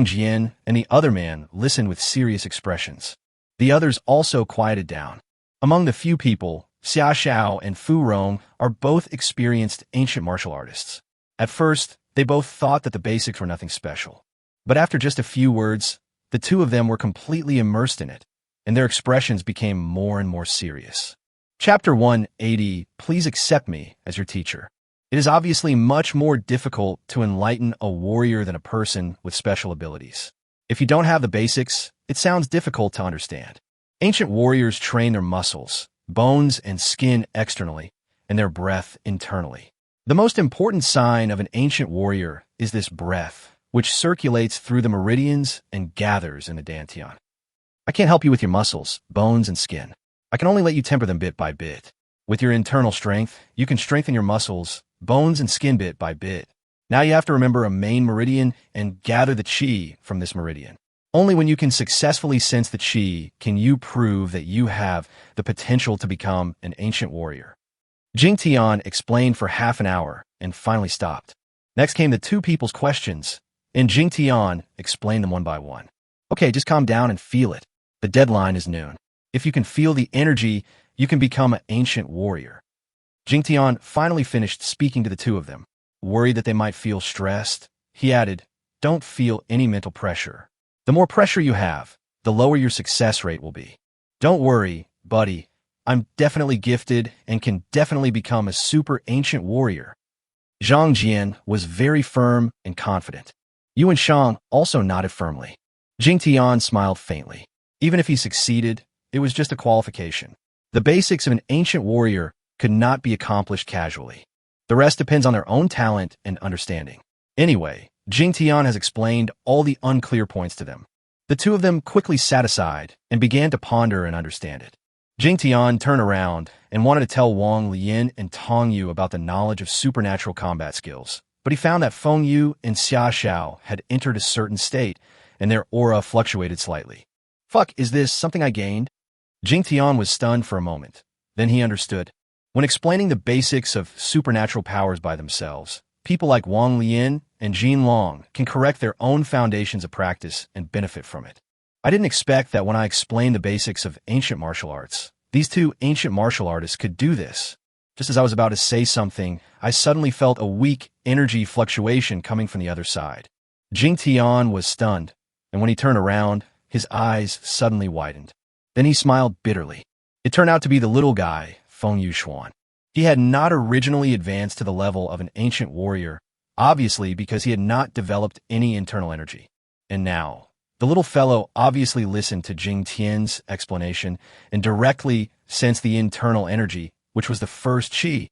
[SPEAKER 1] Jian and the other man listened with serious expressions. The others also quieted down. Among the few people, Xiao and Fu Rong are both experienced ancient martial artists. At first, they both thought that the basics were nothing special. But after just a few words, the two of them were completely immersed in it, and their expressions became more and more serious. Chapter 180, Please accept me as your teacher. It is obviously much more difficult to enlighten a warrior than a person with special abilities. If you don't have the basics, it sounds difficult to understand. Ancient warriors train their muscles, bones, and skin externally, and their breath internally. The most important sign of an ancient warrior is this breath, which circulates through the meridians and gathers in the dantian. I can't help you with your muscles, bones, and skin. I can only let you temper them bit by bit. With your internal strength, you can strengthen your muscles, bones, and skin bit by bit. Now you have to remember a main meridian and gather the qi from this meridian. Only when you can successfully sense the qi can you prove that you have the potential to become an ancient warrior. Jingtian explained for half an hour and finally stopped. Next came the two people's questions, and Jingtian explained them one by one. Okay, just calm down and feel it. The deadline is noon. If you can feel the energy, you can become an ancient warrior. Jingtian finally finished speaking to the two of them. Worried that they might feel stressed, he added, don't feel any mental pressure. The more pressure you have, the lower your success rate will be. Don't worry, buddy. I'm definitely gifted and can definitely become a super ancient warrior. Zhang Jian was very firm and confident. Yuan Shang also nodded firmly. Jingtian smiled faintly. Even if he succeeded, it was just a qualification. The basics of an ancient warrior could not be accomplished casually. The rest depends on their own talent and understanding. Anyway, Jingtian has explained all the unclear points to them. The two of them quickly sat aside and began to ponder and understand it. Jingtian turned around and wanted to tell Wong, Leian, and Tong Yu about the knowledge of supernatural combat skills, but he found that Fung Yu and Sasha had entered a certain state, and their aura fluctuated slightly. Fuck, is this something I gained? Jingtian was stunned for a moment. Then he understood. When explaining the basics of supernatural powers by themselves, people like Wong Leian and Jin Long can correct their own foundations of practice and benefit from it. I didn't expect that when I explained the basics of ancient martial arts, these two ancient martial artists could do this. Just as I was about to say something, I suddenly felt a weak energy fluctuation coming from the other side. Jingtian was stunned, and when he turned around, his eyes suddenly widened. Then he smiled bitterly. It turned out to be the little guy, Fung Yu. He had not originally advanced to the level of an ancient warrior, obviously because he had not developed any internal energy. And now, the little fellow obviously listened to Jingtian's explanation and directly sensed the internal energy, which was the first qi.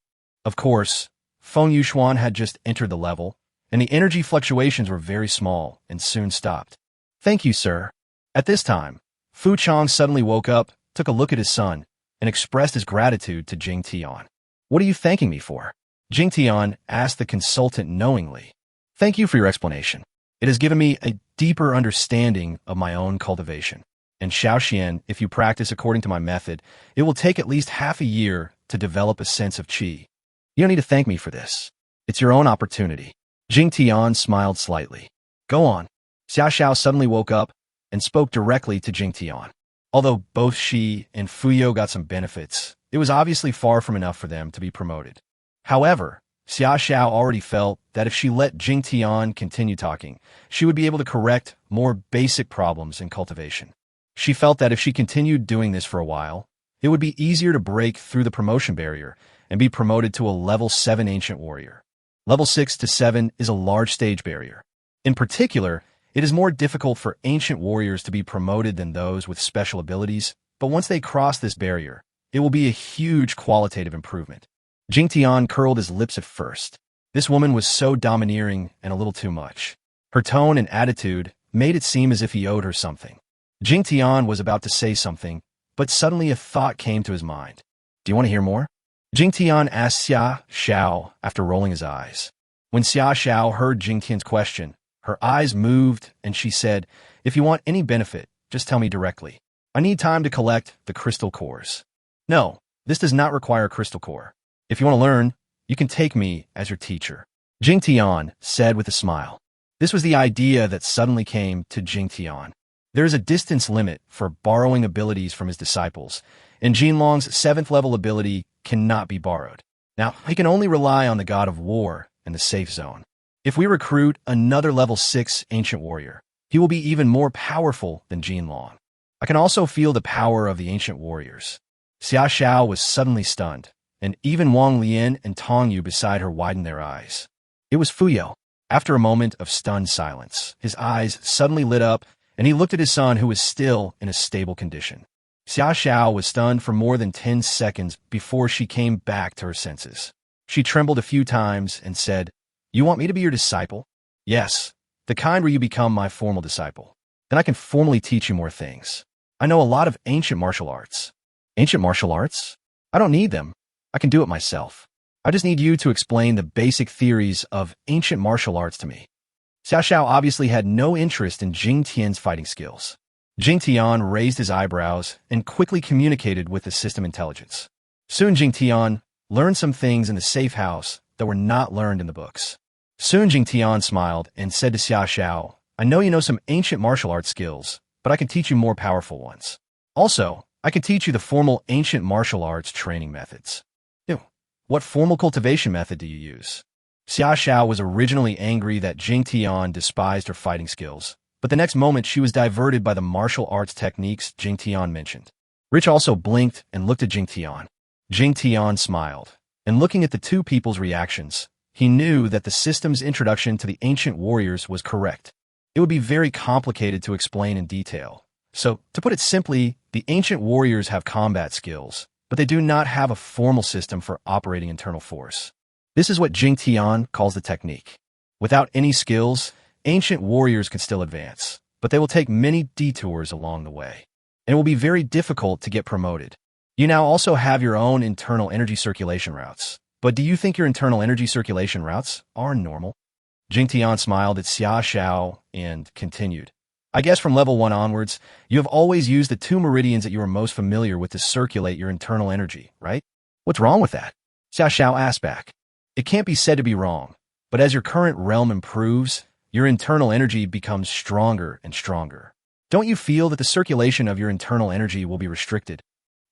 [SPEAKER 1] Of course, Fung Yu had just entered the level, and the energy fluctuations were very small and soon stopped. Thank you, sir. At this time, Fu Chang suddenly woke up, took a look at his son, and expressed his gratitude to Jingtian. What are you thanking me for? Jingtian asked the consultant knowingly. Thank you for your explanation. It has given me a deeper understanding of my own cultivation. And Shaoxian, if you practice according to my method, it will take at least half a year to develop a sense of qi. You don't need to thank me for this. It's your own opportunity. Jingtian smiled slightly. Go on. Xiao Xiao suddenly woke up and spoke directly to Jingtian. Although both she and Fuyo got some benefits, it was obviously far from enough for them to be promoted. However, Xia Xiao already felt that if she let Jingtian continue talking, she would be able to correct more basic problems in cultivation. She felt that if she continued doing this for a while, it would be easier to break through the promotion barrier and be promoted to a level 7 ancient warrior. Level 6 to 7 is a large stage barrier. In particular, it is more difficult for ancient warriors to be promoted than those with special abilities, but once they cross this barrier, it will be a huge qualitative improvement. Jingtian curled his lips at first. This woman was so domineering and a little too much. Her tone and attitude made it seem as if he owed her something. Jingtian was about to say something, but suddenly a thought came to his mind. Do you want to hear more? Jingtian asked Xia Xiao after rolling his eyes. When Xia Xiao heard Jingtian's question, her eyes moved and she said, if you want any benefit, just tell me directly. I need time to collect the crystal cores. No, this does not require a crystal core. If you want to learn, you can take me as your teacher. Jingtian said with a smile. This was the idea that suddenly came to Jingtian. There is a distance limit for borrowing abilities from his disciples, and Jinlong's 7th level ability cannot be borrowed. Now, he can only rely on the god of war and the safe zone. If we recruit another level 6 ancient warrior, he will be even more powerful than Jinlong. I can also feel the power of the ancient warriors. Xia Xiao was suddenly stunned, and even Wong Leian and Tong Yu beside her widened their eyes. It was Fuyo. After a moment of stunned silence, his eyes suddenly lit up, and he looked at his son who was still in a stable condition. Xia Xiao was stunned for more than 10 seconds before she came back to her senses. She trembled a few times and said, You want me to be your disciple? Yes. The kind where you become my formal disciple. Then I can formally teach you more things. I know a lot of ancient martial arts. Ancient martial arts? I don't need them. I can do it myself. I just need you to explain the basic theories of ancient martial arts to me. Sasha obviously had no interest in Jingtian's fighting skills. Jingtian raised his eyebrows and quickly communicated with the system intelligence. Soon Jingtian learned some things in the safe house that were not learned in the books. Soon Jingtian smiled and said to Xiao, I know you know some ancient martial arts skills, but I can teach you more powerful ones. Also, I can teach you the formal ancient martial arts training methods. Ew. What formal cultivation method do you use? Xiao was originally angry that Jingtian despised her fighting skills, but the next moment she was diverted by the martial arts techniques Jingtian mentioned. Rich also blinked and looked at Jingtian. Jingtian smiled, and looking at the two people's reactions, he knew that the system's introduction to the ancient warriors was correct. It would be very complicated to explain in detail. So, to put it simply, the ancient warriors have combat skills, but they do not have a formal system for operating internal force. This is what Jingtian calls the technique. Without any skills, ancient warriors can still advance, but they will take many detours along the way, and it will be very difficult to get promoted. You now also have your own internal energy circulation routes, but do you think your internal energy circulation routes are normal? Jingtian smiled at Xiao and continued. I guess from level 1 onwards, you have always used the 2 meridians that you are most familiar with to circulate your internal energy, right? What's wrong with that? Xiao asked back. It can't be said to be wrong, but as your current realm improves, your internal energy becomes stronger and stronger. Don't you feel that the circulation of your internal energy will be restricted?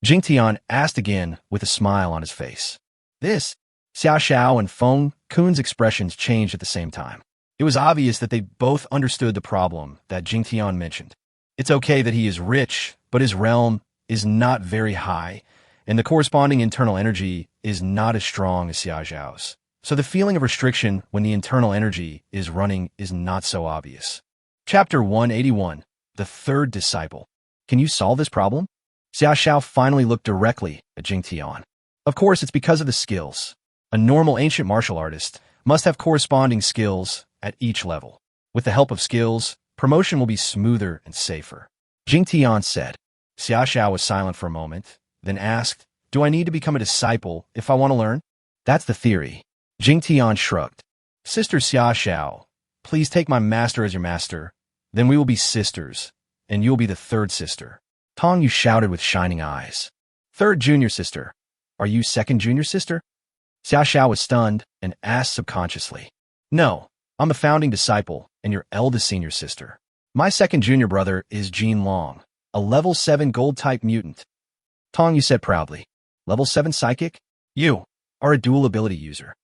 [SPEAKER 1] Jingtian asked again with a smile on his face. This, Xiao and Fung's expressions changed at the same time. It was obvious that they both understood the problem that Jingtian mentioned. It's okay that he is rich, but his realm is not very high, and the corresponding internal energy is not as strong as Xiao's. So the feeling of restriction when the internal energy is running is not so obvious. Chapter 181, The Third Disciple. Can you solve this problem? Xiao finally looked directly at Jingtian. Of course, it's because of the skills. A normal ancient martial artist must have corresponding skills at each level. With the help of skills, promotion will be smoother and safer. Jingtian said. Xiao was silent for a moment, then asked, Do I need to become a disciple if I want to learn? That's the theory. Jingtian shrugged. Sister Xiao, please take my master as your master. Then we will be sisters, and you will be the third sister. Tong Yu shouted with shining eyes. Third junior sister. Are you second junior sister? Sasha was stunned and asked subconsciously. No, I'm the founding disciple and your eldest senior sister. My second junior brother is Jin Long, a level 7 gold-type mutant. Tong Yu said proudly. Level 7 psychic? You are a dual ability user.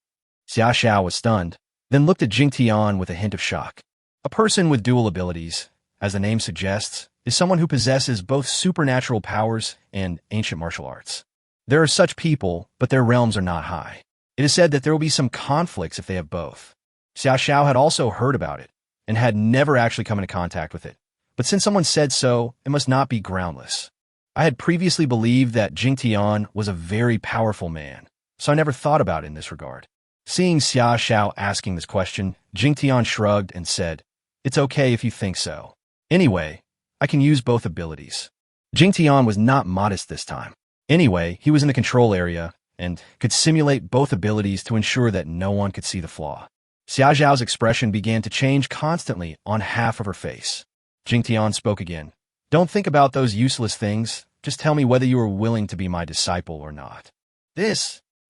[SPEAKER 1] Xiao was stunned, then looked at Jingtian with a hint of shock. A person with dual abilities, as the name suggests, is someone who possesses both supernatural powers and ancient martial arts. There are such people, but their realms are not high. It is said that there will be some conflicts if they have both. Xiao had also heard about it, and had never actually come into contact with it. But since someone said so, it must not be groundless. I had previously believed that Jingtian was a very powerful man, so I never thought about it in this regard. Seeing Xiao asking this question, Jingtian shrugged and said, It's okay if you think so. Anyway, I can use both abilities. Jingtian was not modest this time. Anyway, he was in the control area and could simulate both abilities to ensure that no one could see the flaw. Xiao's expression began to change constantly on half of her face. Jingtian spoke again. Don't think about those useless things. Just tell me whether you are willing to be my disciple or not.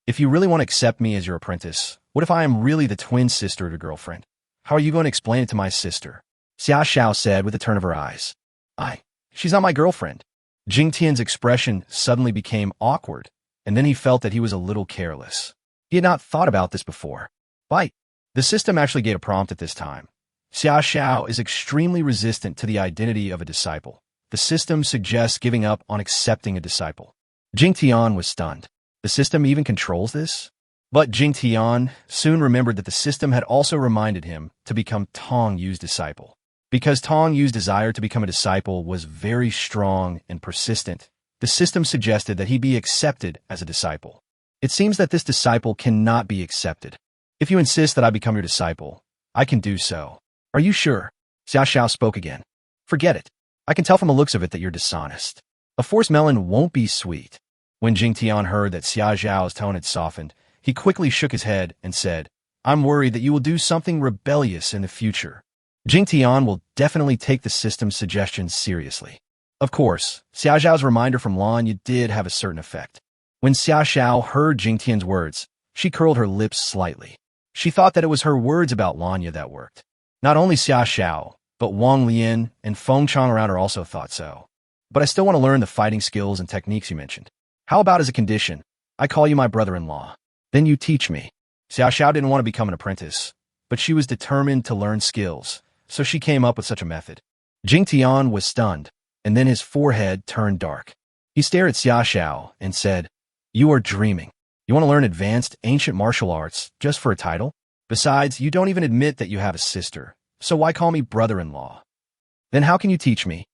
[SPEAKER 1] If you really want to accept me as your apprentice, what if I am really the twin sister of your girlfriend? How are you going to explain it to my sister? Xiao said with a turn of her eyes. She's not my girlfriend. Jingtian's expression suddenly became awkward, and then he felt that he was a little careless. He had not thought about this before. The system actually gave a prompt at this time. Xiao is extremely resistant to the identity of a disciple. The system suggests giving up on accepting a disciple. Jingtian was stunned. The system even controls this? But Jingtian soon remembered that the system had also reminded him to become Tong Yu's disciple. Because Tong Yu's desire to become a disciple was very strong and persistent, the system suggested that he be accepted as a disciple. It seems that this disciple cannot be accepted. If you insist that I become your disciple, I can do so. Are you sure? Sasha spoke again. Forget it. I can tell from the looks of it that you're dishonest. A forced melon won't be sweet. When Jingtian heard that Xia Zhao's tone had softened, he quickly shook his head and said, I'm worried that you will do something rebellious in the future. Jingtian will definitely take the system's suggestions seriously. Of course, Xia Zhao's reminder from Leian did have a certain effect. When Xia Zhao heard Jingtian's words, she curled her lips slightly. She thought that it was her words about Leian that worked. Not only Xia Zhao, but Wong, Leian, and Fung Chong around her also thought so. But I still want to learn the fighting skills and techniques you mentioned. How about as a condition, I call you my brother-in-law. Then you teach me. Xia Zhao didn't want to become an apprentice, but she was determined to learn skills, so she came up with such a method. Jingtian was stunned, and then his forehead turned dark. He stared at Xia Zhao and said, You are dreaming. You want to learn advanced ancient martial arts just for a title? Besides, you don't even admit that you have a sister, so why call me brother-in-law? Then how can you teach me?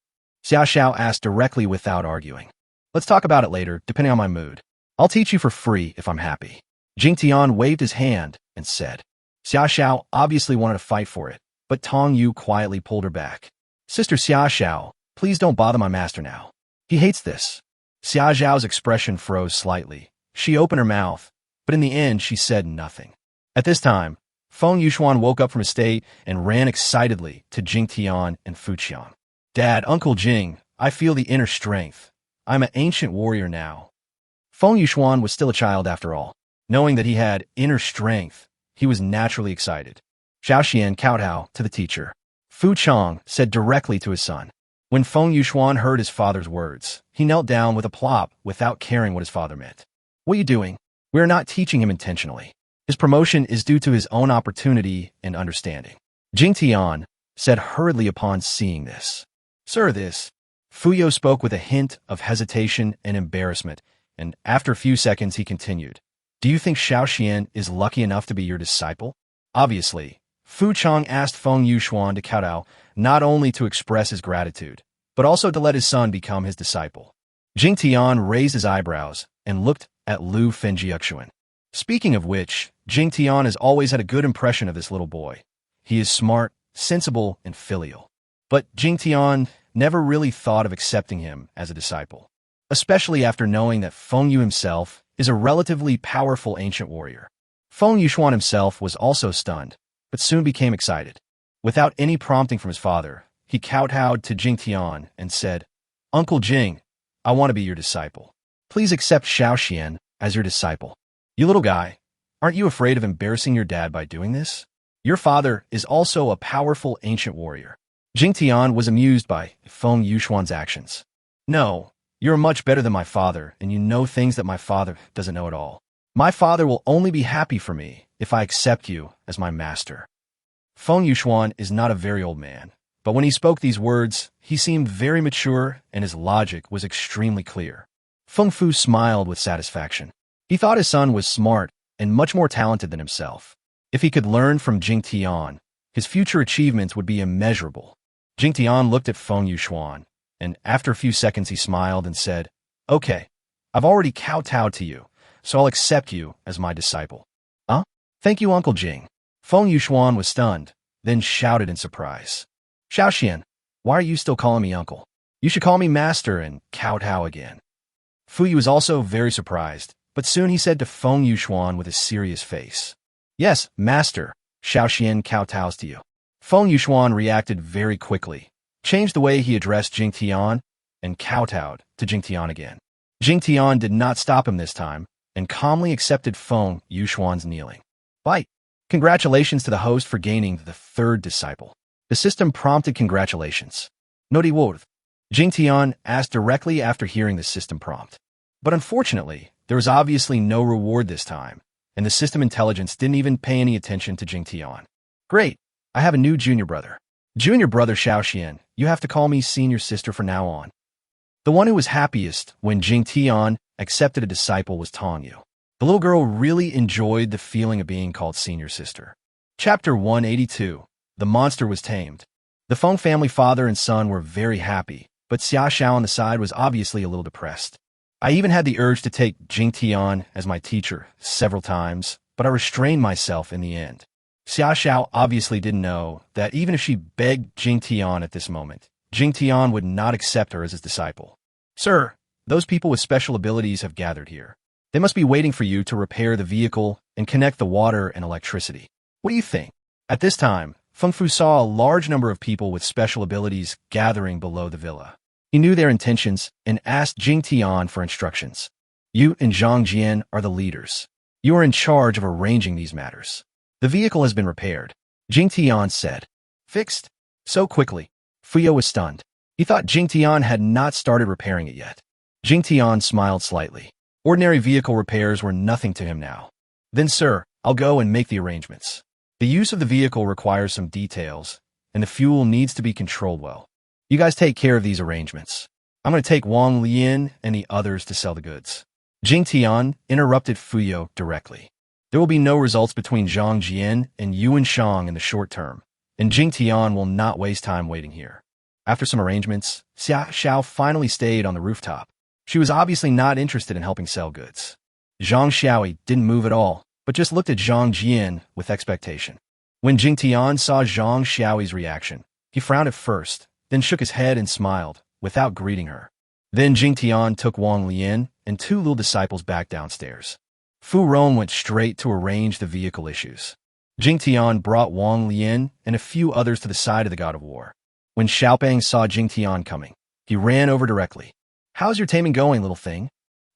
[SPEAKER 1] Xia Zhao asked directly without arguing. Let's talk about it later, depending on my mood. I'll teach you for free if I'm happy. Jingtian waved his hand and said. Xia Zhao obviously wanted to fight for it, but Tong Yu quietly pulled her back. Sister Xia Zhao, please don't bother my master now. He hates this. Xia Zhao's expression froze slightly. She opened her mouth, but in the end she said nothing. At this time, Feng Yuan woke up from his state and ran excitedly to Jingtian and Fuqian. Dad, Uncle Jing, I feel the inner strength. I'm an ancient warrior now. Feng Yuan was still a child after all. Knowing that he had inner strength, he was naturally excited. Xiaoxian kowtowed to the teacher. Fu Chang said directly to his son. When Feng Yuan heard his father's words, he knelt down with a plop without caring what his father meant. What are you doing? We are not teaching him intentionally. His promotion is due to his own opportunity and understanding. Jingtian said hurriedly upon seeing this. Sir, this. Fuyo spoke with a hint of hesitation and embarrassment, and after a few seconds he continued. Do you think Xiaoxian is lucky enough to be your disciple? Obviously, Fu Chang asked Feng Yuan to kowtow not only to express his gratitude, but also to let his son become his disciple. Jingtian raised his eyebrows and looked at Lu Fengjiuxuan. Speaking of which, Jingtian has always had a good impression of this little boy. He is smart, sensible, and filial. But Jingtian never really thought of accepting him as a disciple, especially after knowing that Feng Yu himself is a relatively powerful ancient warrior. Feng Yuan himself was also stunned, but soon became excited. Without any prompting from his father, he kowtowed to Jingtian and said, Uncle Jing, I want to be your disciple. Please accept Xiaoxian as your disciple. You little guy, aren't you afraid of embarrassing your dad by doing this? Your father is also a powerful ancient warrior. Jingtian was amused by Feng Yuan's actions. No, you're much better than my father, and you know things that my father doesn't know at all. My father will only be happy for me if I accept you as my master. Feng Yuan is not a very old man, but when he spoke these words, he seemed very mature and his logic was extremely clear. Feng Fu smiled with satisfaction. He thought his son was smart and much more talented than himself. If he could learn from Jingtian, his future achievements would be immeasurable. Jingtian looked at Feng Yuan, and after a few seconds he smiled and said, Okay, I've already kowtowed to you, so I'll accept you as my disciple. Huh? Thank you, Uncle Jing. Feng Yuan was stunned, then shouted in surprise. Xiaoxian, why are you still calling me uncle? You should call me master and kowtow again. Fu Yu was also very surprised, but soon he said to Feng Yuan with a serious face. Yes, master, Xiaoxian kowtows to you. Feng Yuan reacted very quickly, changed the way he addressed Jingtian, and kowtowed to Jingtian again. Jingtian did not stop him this time, and calmly accepted Feng Yuan's kneeling. Bite. Congratulations to the host for gaining the third disciple. The system prompted congratulations. Noti Worth. Jingtian asked directly after hearing the system prompt. But unfortunately, there was obviously no reward this time, and the system intelligence didn't even pay any attention to Jingtian. Great, I have a new junior brother. Junior brother Xiaoxian, you have to call me senior sister from now on. The one who was happiest when Jingtian accepted a disciple was Tong Yu. The little girl really enjoyed the feeling of being called senior sister. Chapter 182. The monster was tamed. The Fung family father and son were very happy, but Xia Xiao on the side was obviously a little depressed. I even had the urge to take Jingtian as my teacher several times, but I restrained myself in the end. Xiao obviously didn't know that even if she begged Jingtian at this moment, Jingtian would not accept her as his disciple. Sir, those people with special abilities have gathered here. They must be waiting for you to repair the vehicle and connect the water and electricity. What do you think? At this time, Fung Fu saw a large number of people with special abilities gathering below the villa. He knew their intentions and asked Jingtian for instructions. You and Jingtian are the leaders. You are in charge of arranging these matters. The vehicle has been repaired, Jingtian said. Fixed? So quickly. Fuyo was stunned. He thought Jingtian had not started repairing it yet. Jingtian smiled slightly. Ordinary vehicle repairs were nothing to him now. Then, sir, I'll go and make the arrangements. The use of the vehicle requires some details, and the fuel needs to be controlled well. You guys take care of these arrangements. I'm going to take Wong, Leian, and the others to sell the goods. Jingtian interrupted Fuyo directly. There will be no results between Jingtian and Yuan Shang in the short term, and Jingtian will not waste time waiting here. After some arrangements, Xiao finally stayed on the rooftop. She was obviously not interested in helping sell goods. Zhang Xiaoi didn't move at all, but just looked at Jingtian with expectation. When Jingtian saw Zhang Xiaoi's reaction, he frowned at first, then shook his head and smiled, without greeting her. Then Jingtian took Wong, Leian, and 2 little disciples back downstairs. Fu Rong went straight to arrange the vehicle issues. Jingtian brought Wong, Leian, and a few others to the side of the god of war. When Xiaopeng saw Jingtian coming, he ran over directly. How's your taming going, little thing?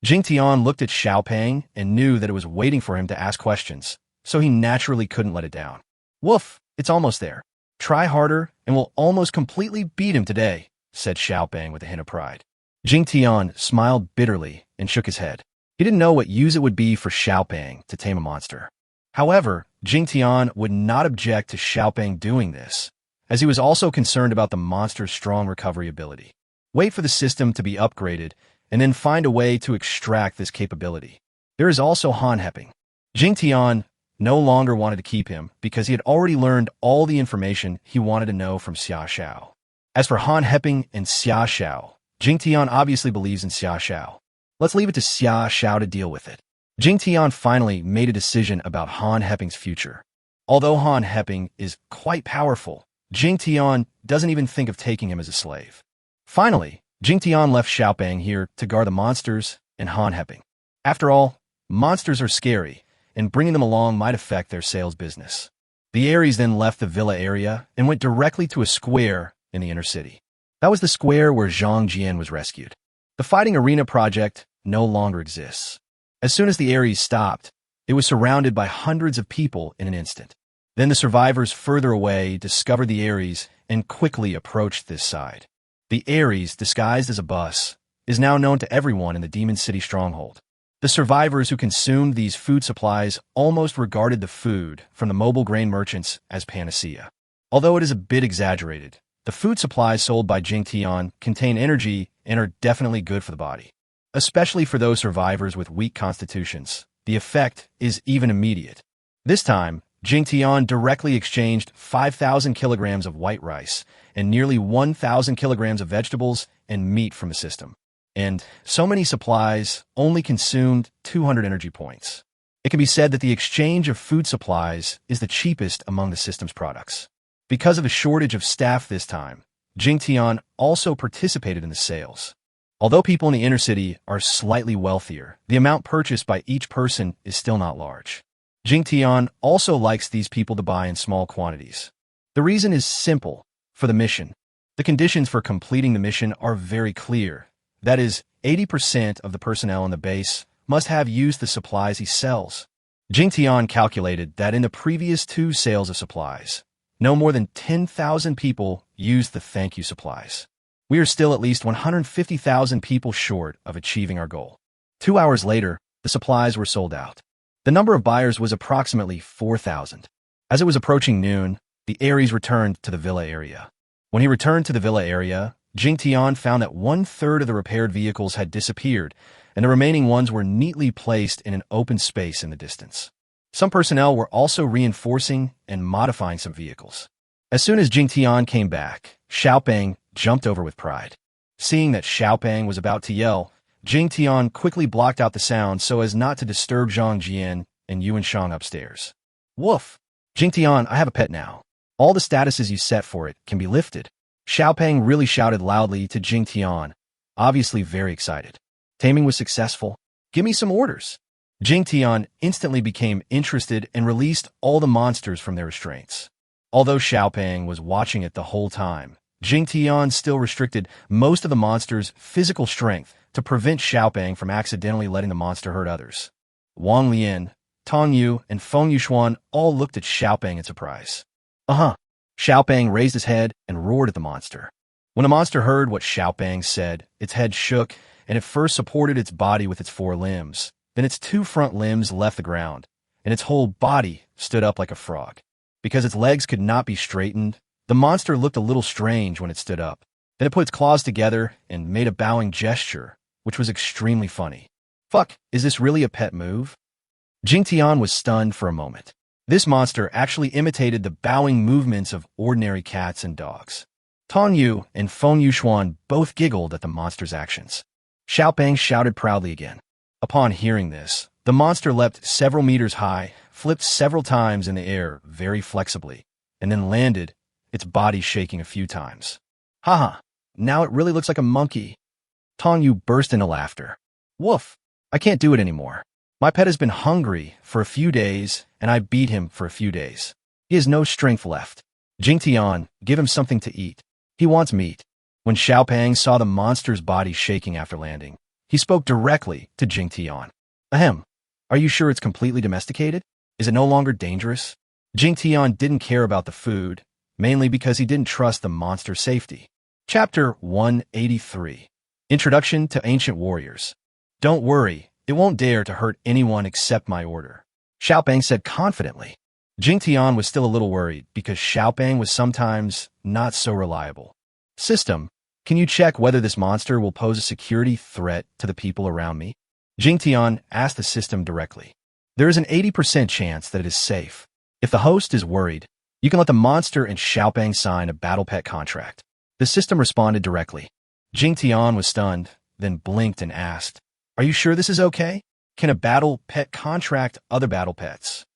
[SPEAKER 1] Jingtian looked at Xiaopeng and knew that it was waiting for him to ask questions, so he naturally couldn't let it down. Woof, it's almost there. Try harder, and we'll almost completely beat him today, said Xiaopeng with a hint of pride. Jingtian smiled bitterly and shook his head. He didn't know what use it would be for Xiaopeng to tame a monster. However, Jingtian would not object to Xiaopeng doing this, as he was also concerned about the monster's strong recovery ability. Wait for the system to be upgraded, and then find a way to extract this capability. There is also Han Heping. Jingtian no longer wanted to keep him because he had already learned all the information he wanted to know from Xiao. As for Han Heping and Xiao, Jingtian obviously believes in Xiao. Let's leave it to Xiao to deal with it. Jingtian finally made a decision about Han Heping's future. Although Han Heping is quite powerful, Jingtian doesn't even think of taking him as a slave. Finally, Jingtian left Xiaopeng here to guard the monsters and Han Heping. After all, monsters are scary, and bringing them along might affect their sales business. The Aries then left the villa area and went directly to a square in the inner city. That was the square where Jingtian was rescued. The fighting arena project no longer exists. As soon as the Aries stopped, it was surrounded by hundreds of people in an instant. Then the survivors further away discovered the Aries and quickly approached this side. The Aries, disguised as a bus, is now known to everyone in the Demon City stronghold. The survivors who consumed these food supplies almost regarded the food from the mobile grain merchants as panacea. Although it is a bit exaggerated, the food supplies sold by Jingtian contain energy and are definitely good for the body. Especially for those survivors with weak constitutions, the effect is even immediate. This time, Jingtian directly exchanged 5,000 kilograms of white rice and nearly 1,000 kilograms of vegetables and meat from the system. And so many supplies only consumed 200 energy points. It can be said that the exchange of food supplies is the cheapest among the system's products. Because of a shortage of staff this time, Jingtian also participated in the sales. Although people in the inner city are slightly wealthier, the amount purchased by each person is still not large. Jingtian also likes these people to buy in small quantities. The reason is simple. For the mission, the conditions for completing the mission are very clear. That is, 80% of the personnel in the base must have used the supplies he sells. Jingtian calculated that in the previous 2 sales of supplies, no more than 10,000 people used the thank you supplies. We are still at least 150,000 people short of achieving our goal. 2 hours later, the supplies were sold out. The number of buyers was approximately 4,000. As it was approaching noon, the Aries returned to the villa area. When he returned to the villa area, Jingtian found that 1/3 of the repaired vehicles had disappeared, and the remaining ones were neatly placed in an open space in the distance. Some personnel were also reinforcing and modifying some vehicles. As soon as Jingtian came back, Xiaopeng jumped over with pride. Seeing that Xiaopeng was about to yell, Jingtian quickly blocked out the sound so as not to disturb Jingtian and Yuan Shang upstairs. Woof! Jingtian, I have a pet now. All the statuses you set for it can be lifted. Xiaopeng really shouted loudly to Jingtian, obviously very excited. Taming was successful. Give me some orders. Jingtian instantly became interested and released all the monsters from their restraints. Although Xiaopeng was watching it the whole time, Jingtian still restricted most of the monster's physical strength to prevent Xiaopeng from accidentally letting the monster hurt others. Wong Leian, Tong Yu, and Fung Yuan all looked at Xiaopeng in surprise. Uh-huh. Xiaopeng raised his head and roared at the monster. When the monster heard what Xiaopeng said, its head shook, and it first supported its body with its 4 limbs. Then its 2 front limbs left the ground, and its whole body stood up like a frog. Because its legs could not be straightened, the monster looked a little strange when it stood up. Then it put its claws together and made a bowing gesture, which was extremely funny. Fuck, is this really a pet move? Jingtian was stunned for a moment. This monster actually imitated the bowing movements of ordinary cats and dogs. Tong Yu and Fung Yuan both giggled at the monster's actions. Xiaopeng shouted proudly again. Upon hearing this, the monster leapt several meters high, flipped several times in the air very flexibly, and then landed, its body shaking a few times. Haha, now it really looks like a monkey. Tong Yu burst into laughter. Woof, I can't do it anymore. My pet has been hungry for a few days, and I beat him for a few days. He has no strength left. Jingtian, give him something to eat. He wants meat. When Xiaopeng saw the monster's body shaking after landing, he spoke directly to Jingtian. Ahem, are you sure it's completely domesticated? Is it no longer dangerous? Jingtian didn't care about the food, mainly because he didn't trust the monster's safety. Chapter 183. Introduction to Ancient Warriors. Don't worry, it won't dare to hurt anyone except my order, Xiaopeng said confidently. Jingtian was still a little worried because Xiaopeng was sometimes not so reliable. System, can you check whether this monster will pose a security threat to the people around me? Jingtian asked the system directly. There is an 80% chance that it is safe. If the host is worried, you can let the monster and Xiaopeng sign a battle pet contract. The system responded directly. Jingtian was stunned, then blinked and asked, are you sure this is okay? Can a battle pet contract other battle pets?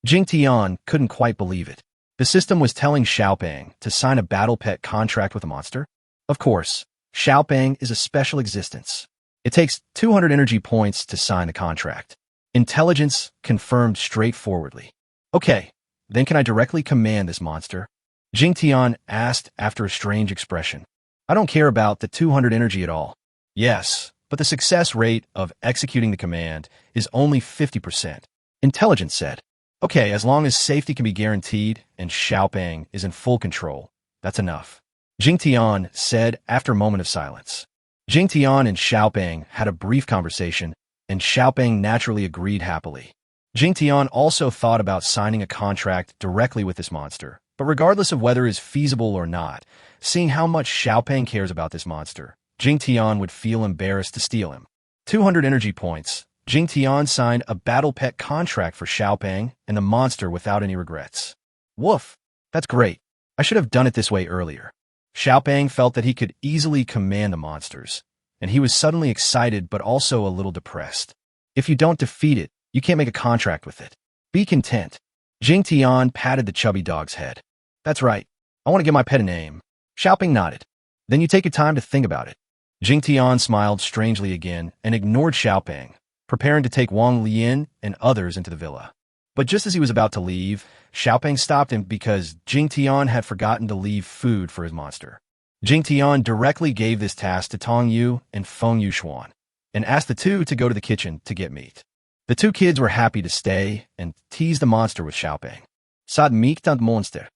[SPEAKER 1] Jingtian couldn't quite believe it. The system was telling Xiaopeng to sign a battle pet contract with a monster? Of course, Xiaopeng is a special existence. It takes 200 energy points to sign the contract. Intelligence confirmed straightforwardly. Okay, then can I directly command this monster? Jingtian asked after a strange expression. I don't care about the 200 energy at all. Yes, but the success rate of executing the command is only 50%. Intelligence said. Okay, as long as safety can be guaranteed and Xiaopeng is in full control, that's enough. Jingtian said after a moment of silence. Jingtian and Xiaopeng had a brief conversation, and Xiaopeng naturally agreed happily. Jingtian also thought about signing a contract directly with this monster, but regardless of whether it is feasible or not, seeing how much Xiaopeng cares about this monster, Jingtian would feel embarrassed to steal him. 200 energy points. Jingtian signed a battle pet contract for Xiaopeng and the monster without any regrets. Woof, that's great. I should have done it this way earlier. Xiaopeng felt that he could easily command the monsters, and he was suddenly excited but also a little depressed. If you don't defeat it, you can't make a contract with it. Be content. Jingtian patted the chubby dog's head. That's right. I want to give my pet a name. Xiaopeng nodded. Then you take your time to think about it. Jingtian smiled strangely again and ignored Xiaopeng, preparing to take Wong Leian and others into the villa. But just as he was about to leave, Xiaopeng stopped him because Jingtian had forgotten to leave food for his monster. Jingtian directly gave this task to Tong Yu and Fung Yuan, and asked the two to go to the kitchen to get meat. The two kids were happy to stay and tease the monster with Xiaopeng. Sad meek dat monster.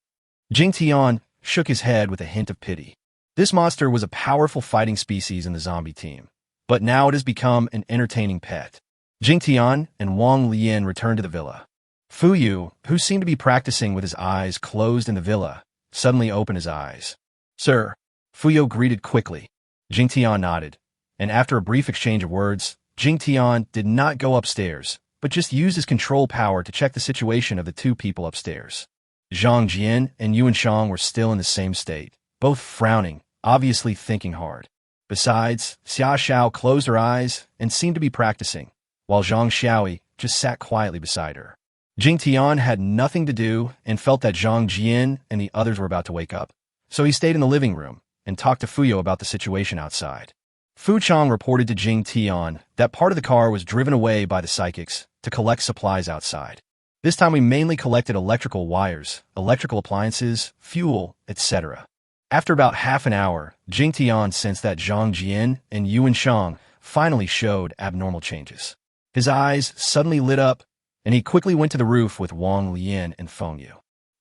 [SPEAKER 1] Jingtian shook his head with a hint of pity. This monster was a powerful fighting species in the zombie team, but now it has become an entertaining pet. Jingtian and Wong Leian returned to the villa. Fu Yu, who seemed to be practicing with his eyes closed in the villa, suddenly opened his eyes. Sir, Fu Yu greeted quickly. Jingtian nodded, and after a brief exchange of words, Jingtian did not go upstairs, but just used his control power to check the situation of the two people upstairs. Zhang Jian and Yuan were still in the same state, both frowning, obviously thinking hard. Besides, Xia Xiao closed her eyes and seemed to be practicing, while Zhang Xiaoi just sat quietly beside her. Jingtian had nothing to do and felt that Zhang Jian and the others were about to wake up. So he stayed in the living room and talked to Fuyo about the situation outside. Fu Chang reported to Jingtian that part of the car was driven away by the psychics to collect supplies outside. This time we mainly collected electrical wires, electrical appliances, fuel, etc. After about half an hour, Jingtian sensed that Zhang Jian and Yuan Shang finally showed abnormal changes. His eyes suddenly lit up, and he quickly went to the roof with Wong, Leian, and Fung Yu.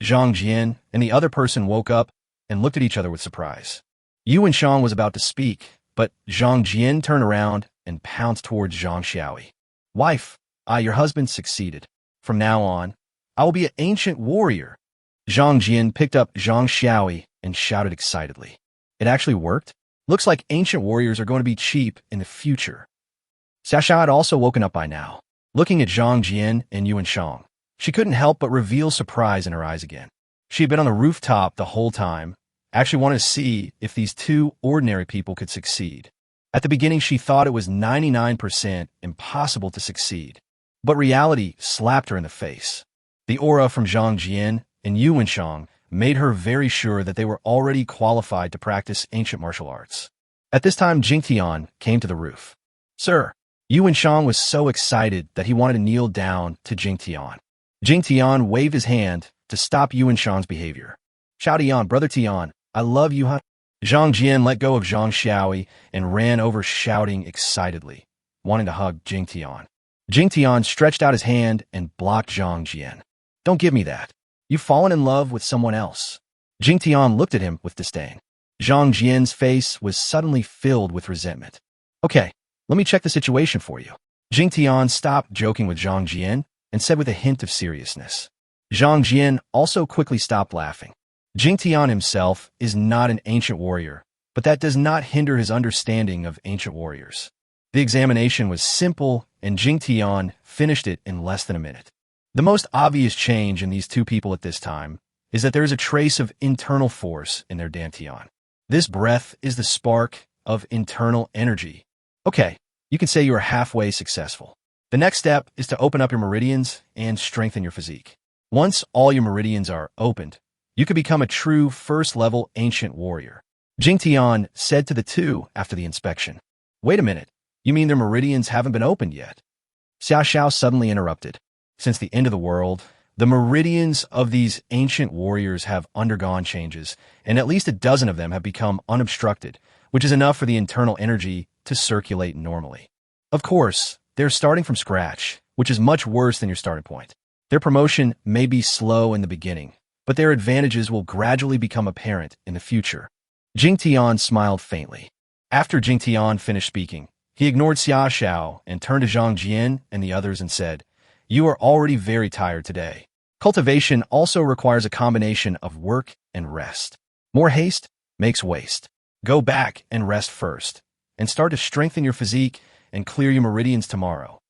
[SPEAKER 1] Zhang Jian and the other person woke up and looked at each other with surprise. Yuan Shang was about to speak, but Zhang Jian turned around and pounced towards Zhang Xiaoyi. Wife, your husband succeeded. From now on, I will be an ancient warrior. Zhang Jian picked up Zhang Xiaoyi and shouted excitedly. It actually worked? Looks like ancient warriors are going to be cheap in the future. Sasha had also woken up by now. Looking at Zhang Jian and Yuan Shang, she couldn't help but reveal surprise in her eyes again. She had been on the rooftop the whole time, actually wanted to see if these two ordinary people could succeed. At the beginning, she thought it was 99% impossible to succeed. But reality slapped her in the face. The aura from Zhang Jian and Yuan Shang made her very sure that they were already qualified to practice ancient martial arts. At this time, Jingtian came to the roof. Sir, Yuan Shang was so excited that he wanted to kneel down to Jingtian. Jingtian waved his hand to stop Yuan Shang's behavior. Xiao Tian, brother Tian, I love you, huh? Zhang Jian let go of Zhang Xiaoyi and ran over shouting excitedly, wanting to hug Jingtian. Jingtian stretched out his hand and blocked Zhang Jian. Don't give me that. You've fallen in love with someone else. Jingtian looked at him with disdain. Zhang Jian's face was suddenly filled with resentment. Okay, let me check the situation for you. Jingtian stopped joking with Zhang Jian and said with a hint of seriousness. Zhang Jian also quickly stopped laughing. Jingtian himself is not an ancient warrior, but that does not hinder his understanding of ancient warriors. The examination was simple, and Jingtian finished it in less than a minute. The most obvious change in these two people at this time is that there is a trace of internal force in their dantian. This breath is the spark of internal energy. Okay, you can say you are halfway successful. The next step is to open up your meridians and strengthen your physique. Once all your meridians are opened, you could become a true first-level ancient warrior. Jingtian said to the two after the inspection. Wait a minute, you mean their meridians haven't been opened yet? Xiao suddenly interrupted. Since the end of the world, the meridians of these ancient warriors have undergone changes, and at least a dozen of them have become unobstructed, which is enough for the internal energy to circulate normally. Of course, they're starting from scratch, which is much worse than your starting point. Their promotion may be slow in the beginning, but their advantages will gradually become apparent in the future. Jingtian smiled faintly. After Jingtian finished speaking, he ignored Xiao and turned to Zhang Jian and the others and said, You are already very tired today. Cultivation also requires a combination of work and rest. More haste makes waste. Go back and rest first, and start to strengthen your physique and clear your meridians tomorrow.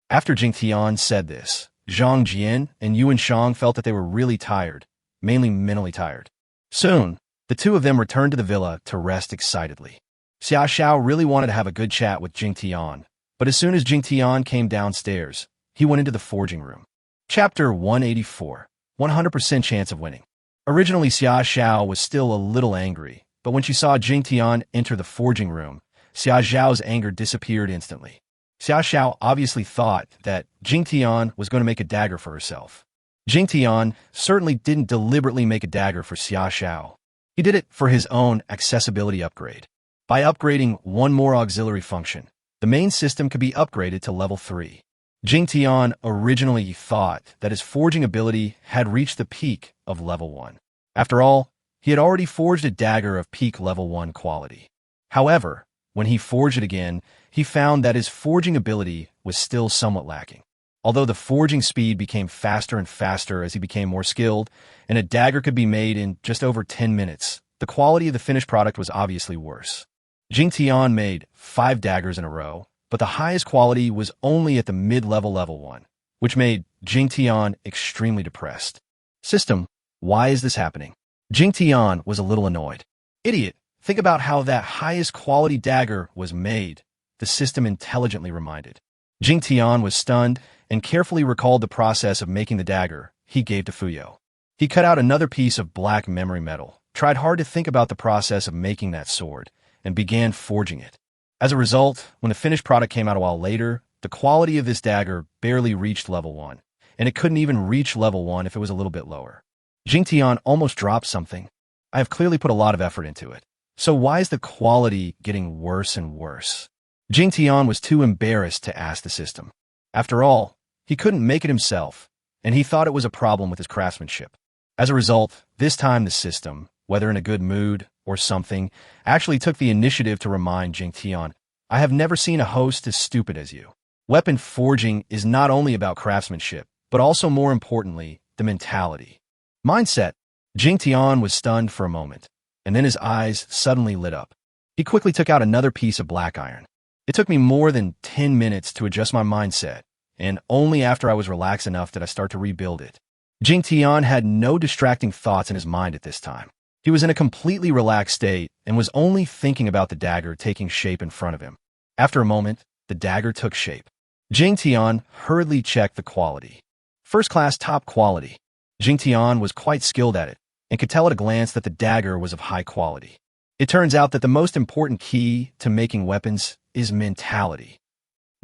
[SPEAKER 1] After Jingtian said this, Zhang Jian and Yuan Shang felt that they were really tired, mainly mentally tired. Soon, the two of them returned to the villa to rest excitedly. Xiao really wanted to have a good chat with Jingtian, but as soon as Jingtian came downstairs, he went into the forging room. Chapter 184, 100% chance of winning. Originally, Xiao was still a little angry, but when she saw Jingtian enter the forging room, Xiao's anger disappeared instantly. Xiao obviously thought that Jingtian was going to make a dagger for herself. Jingtian certainly didn't deliberately make a dagger for Xiao. He did it for his own accessibility upgrade. By upgrading one more auxiliary function, the main system could be upgraded to level 3. Jingtian originally thought that his forging ability had reached the peak of level 1. After all, he had already forged a dagger of peak level 1 quality. However, when he forged it again, he found that his forging ability was still somewhat lacking. Although the forging speed became faster and faster as he became more skilled, and a dagger could be made in just over 10 minutes, the quality of the finished product was obviously worse. Jingtian made 5 daggers in a row, but the highest quality was only at the mid-level level 1, which made Jingtian extremely depressed. System, why is this happening? Jingtian was a little annoyed. Idiot, think about how that highest quality dagger was made, the system intelligently reminded. Jingtian was stunned and carefully recalled the process of making the dagger he gave to Fuyo. He cut out another piece of black memory metal, tried hard to think about the process of making that sword, and began forging it. As a result, when the finished product came out a while later, the quality of this dagger barely reached level 1, and it couldn't even reach level 1 if it was a little bit lower. Jingtian almost dropped something. I have clearly put a lot of effort into it. So why is the quality getting worse and worse? Jingtian was too embarrassed to ask the system. After all, he couldn't make it himself, and he thought it was a problem with his craftsmanship. As a result, this time the system, whether in a good mood or something, actually took the initiative to remind Jingtian, I have never seen a host as stupid as you. Weapon forging is not only about craftsmanship, but also more importantly, the mentality. Mindset. Jingtian was stunned for a moment, and then his eyes suddenly lit up. He quickly took out another piece of black iron. It took me more than 10 minutes to adjust my mindset, and only after I was relaxed enough did I start to rebuild it. Jingtian had no distracting thoughts in his mind at this time. He was in a completely relaxed state and was only thinking about the dagger taking shape in front of him. After a moment, the dagger took shape. Jingtian hurriedly checked the quality. First class top quality. Jingtian was quite skilled at it, and could tell at a glance that the dagger was of high quality. It turns out that the most important key to making weapons is mentality.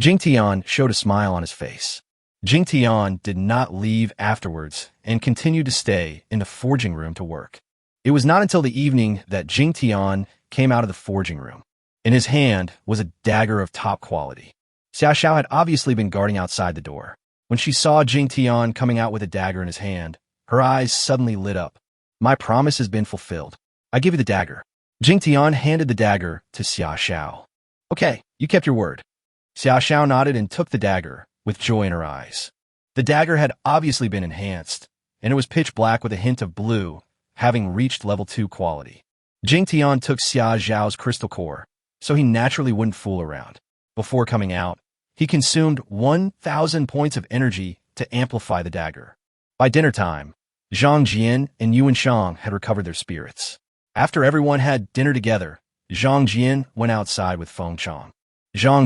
[SPEAKER 1] Jingtian showed a smile on his face. Jingtian did not leave afterwards and continued to stay in the forging room to work. It was not until the evening that Jingtian came out of the forging room. In his hand was a dagger of top quality. Sasha had obviously been guarding outside the door. When she saw Jingtian coming out with a dagger in his hand, her eyes suddenly lit up. My promise has been fulfilled. I give you the dagger. Jingtian handed the dagger to Sasha. Okay, you kept your word. Sasha nodded and took the dagger, with joy in her eyes. The dagger had obviously been enhanced, and it was pitch black with a hint of blue, having reached level 2 quality. Jingtian took Xia Zhao's crystal core, so he naturally wouldn't fool around. Before coming out, he consumed 1,000 points of energy to amplify the dagger. By dinner time, Zhang Jian and Yuan had recovered their spirits. After everyone had dinner together, Zhang Jian went outside with Fung. Zhang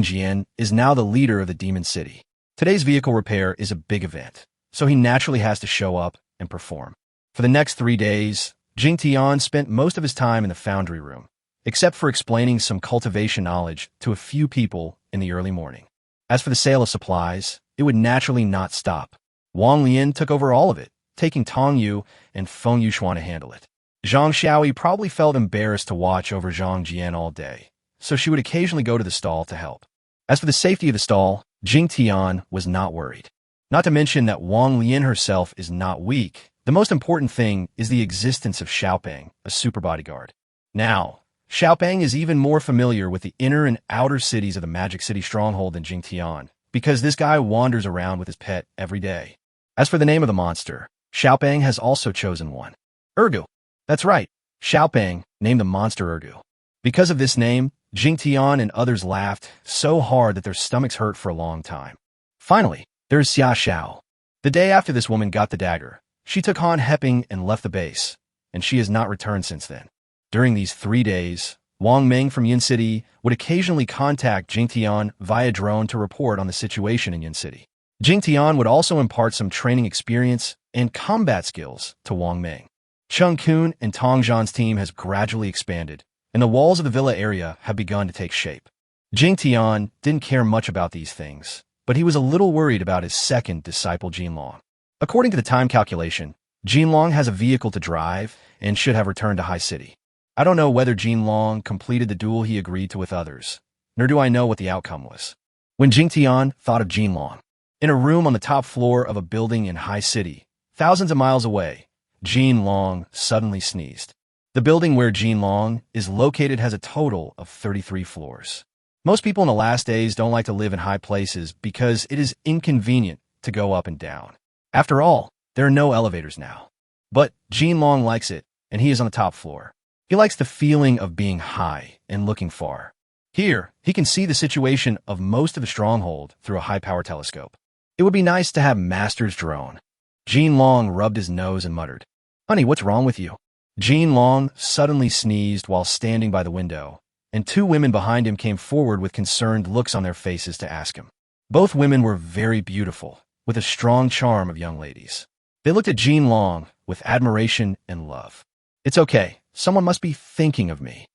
[SPEAKER 1] Jian is now the leader of the Demon City. Today's vehicle repair is a big event, so he naturally has to show up and perform. For the next 3 days, Jingtian spent most of his time in the foundry room, except for explaining some cultivation knowledge to a few people in the early morning. As for the sale of supplies, it would naturally not stop. Wong Leian took over all of it, taking Tong Yu and Fung Yuan to handle it. Zhang Xiaoyi probably felt embarrassed to watch over Zhang Jian all day, so she would occasionally go to the stall to help. As for the safety of the stall, Jingtian was not worried. Not to mention that Wong Leian herself is not weak. The most important thing is the existence of Xiaopeng, a super bodyguard. Now, Xiaopeng is even more familiar with the inner and outer cities of the Magic City stronghold than Jingtian, because this guy wanders around with his pet every day. As for the name of the monster, Xiaopeng has also chosen one. Ergu. That's right, Xiaopeng named the monster Ergu. Because of this name, Jingtian and others laughed so hard that their stomachs hurt for a long time. Finally, there's Xia Xiao. The day after this woman got the dagger, she took Han Heping and left the base, and she has not returned since then. During these 3 days, Wang Ming from Yin City would occasionally contact Jingtian via drone to report on the situation in Yin City. Jingtian would also impart some training experience and combat skills to Wang Ming. Chungkun and Tongzhan's team has gradually expanded, and the walls of the villa area have begun to take shape. Jingtian didn't care much about these things, but he was a little worried about his second disciple Jinlong. According to the time calculation, Jinlong has a vehicle to drive and should have returned to High City. I don't know whether Jinlong completed the duel he agreed to with others, nor do I know what the outcome was. When Jingtian thought of Jinlong, in a room on the top floor of a building in High City, thousands of miles away, Jinlong suddenly sneezed. The building where Jinlong is located has a total of 33 floors. Most people in the last days don't like to live in high places because it is inconvenient to go up and down. After all, there are no elevators now. But Jinlong likes it, and he is on the top floor. He likes the feeling of being high and looking far. Here, he can see the situation of most of the stronghold through a high-power telescope. It would be nice to have Master's drone. Jinlong rubbed his nose and muttered, "Honey, what's wrong with you?" Jinlong suddenly sneezed while standing by the window, and 2 women behind him came forward with concerned looks on their faces to ask him. Both women were very beautiful, with a strong charm of young ladies. They looked at Jin Long with admiration and love. It's okay, someone must be thinking of me.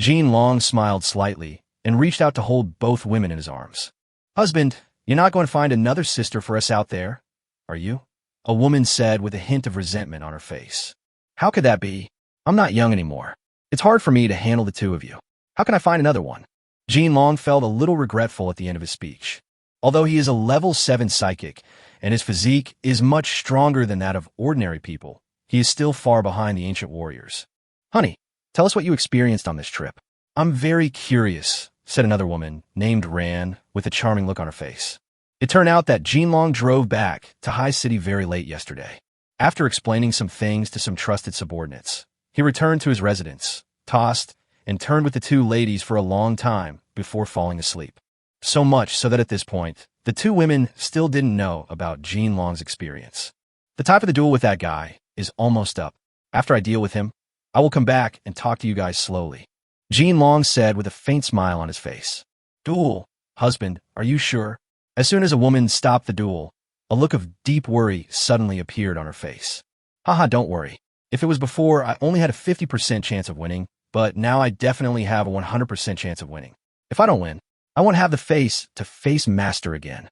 [SPEAKER 1] Jin Long smiled slightly and reached out to hold both women in his arms. Husband, you're not going to find another sister for us out there, are you? A woman said with a hint of resentment on her face. How could that be? I'm not young anymore. It's hard for me to handle the two of you. How can I find another one? Jin Long felt a little regretful at the end of his speech. Although he is a level 7 psychic, and his physique is much stronger than that of ordinary people, he is still far behind the ancient warriors. Honey, tell us what you experienced on this trip. I'm very curious, said another woman, named Ran, with a charming look on her face. It turned out that Jin Long drove back to High City very late yesterday. After explaining some things to some trusted subordinates, he returned to his residence, tossed, and turned with the two ladies for a long time before falling asleep. So much so that at this point, the two women still didn't know about Jin Long's experience. The time for the duel with that guy is almost up. After I deal with him, I will come back and talk to you guys slowly. Jin Long said with a faint smile on his face. Duel? Husband, are you sure? As soon as a woman stopped the duel, a look of deep worry suddenly appeared on her face. Haha, don't worry. If it was before, I only had a 50% chance of winning, but now I definitely have a 100% chance of winning. If I don't win, I won't have the face to face master again.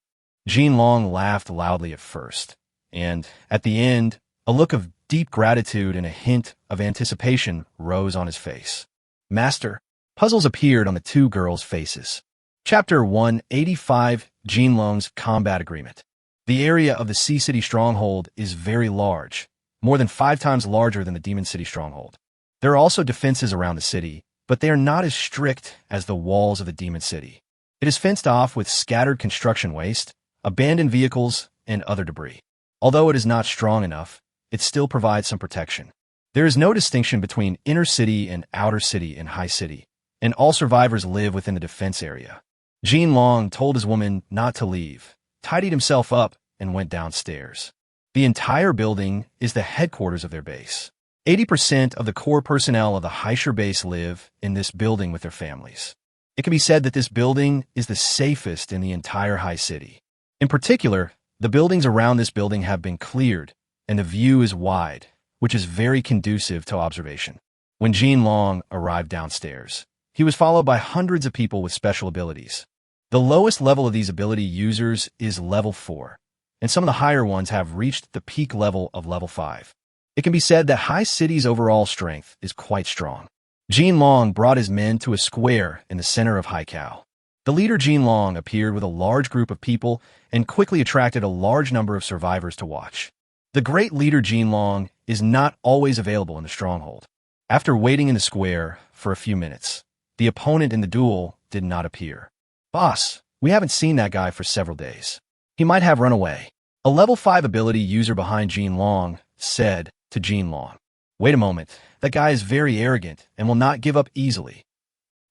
[SPEAKER 1] Jin Long laughed loudly at first, and at the end, a look of deep gratitude and a hint of anticipation rose on his face. Master, puzzles appeared on the two girls' faces. Chapter 185, Jin Long's Combat Agreement. The area of the Sea City Stronghold is very large, more than 5 times larger than the Demon City Stronghold. There are also defenses around the city, but they are not as strict as the walls of the Demon City. It is fenced off with scattered construction waste, abandoned vehicles, and other debris. Although it is not strong enough, it still provides some protection. There is no distinction between inner city and outer city in High City, and all survivors live within the defense area. Jin Long told his woman not to leave, tidied himself up, and went downstairs. The entire building is the headquarters of their base. 80% of the core personnel of the Haisher base live in this building with their families. It can be said that this building is the safest in the entire High City. In particular, the buildings around this building have been cleared, and the view is wide, which is very conducive to observation. When Jin Long arrived downstairs, he was followed by hundreds of people with special abilities. The lowest level of these ability users is level 4, and some of the higher ones have reached the peak level of level 5. It can be said that High City's overall strength is quite strong. Jin Long brought his men to a square in the center of Haikao. The leader Jin Long appeared with a large group of people and quickly attracted a large number of survivors to watch. The great leader Jin Long is not always available in the stronghold. After waiting in the square for a few minutes, the opponent in the duel did not appear. Boss, we haven't seen that guy for several days. He might have run away. A level 5 ability user behind Jin Long said to Jin Long. Wait a moment, that guy is very arrogant and will not give up easily.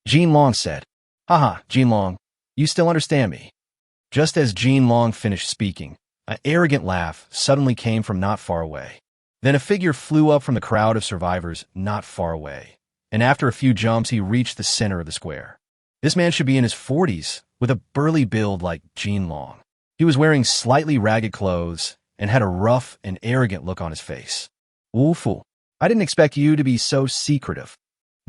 [SPEAKER 1] Jin Long said, Haha, Jin Long, you still understand me. Just as Jin Long finished speaking, an arrogant laugh suddenly came from not far away. Then a figure flew up from the crowd of survivors not far away, and after a few jumps he reached the center of the square. This man should be in his 40s, with a burly build like Jin Long. He was wearing slightly ragged clothes and had a rough and arrogant look on his face. Wu Fu, I didn't expect you to be so secretive.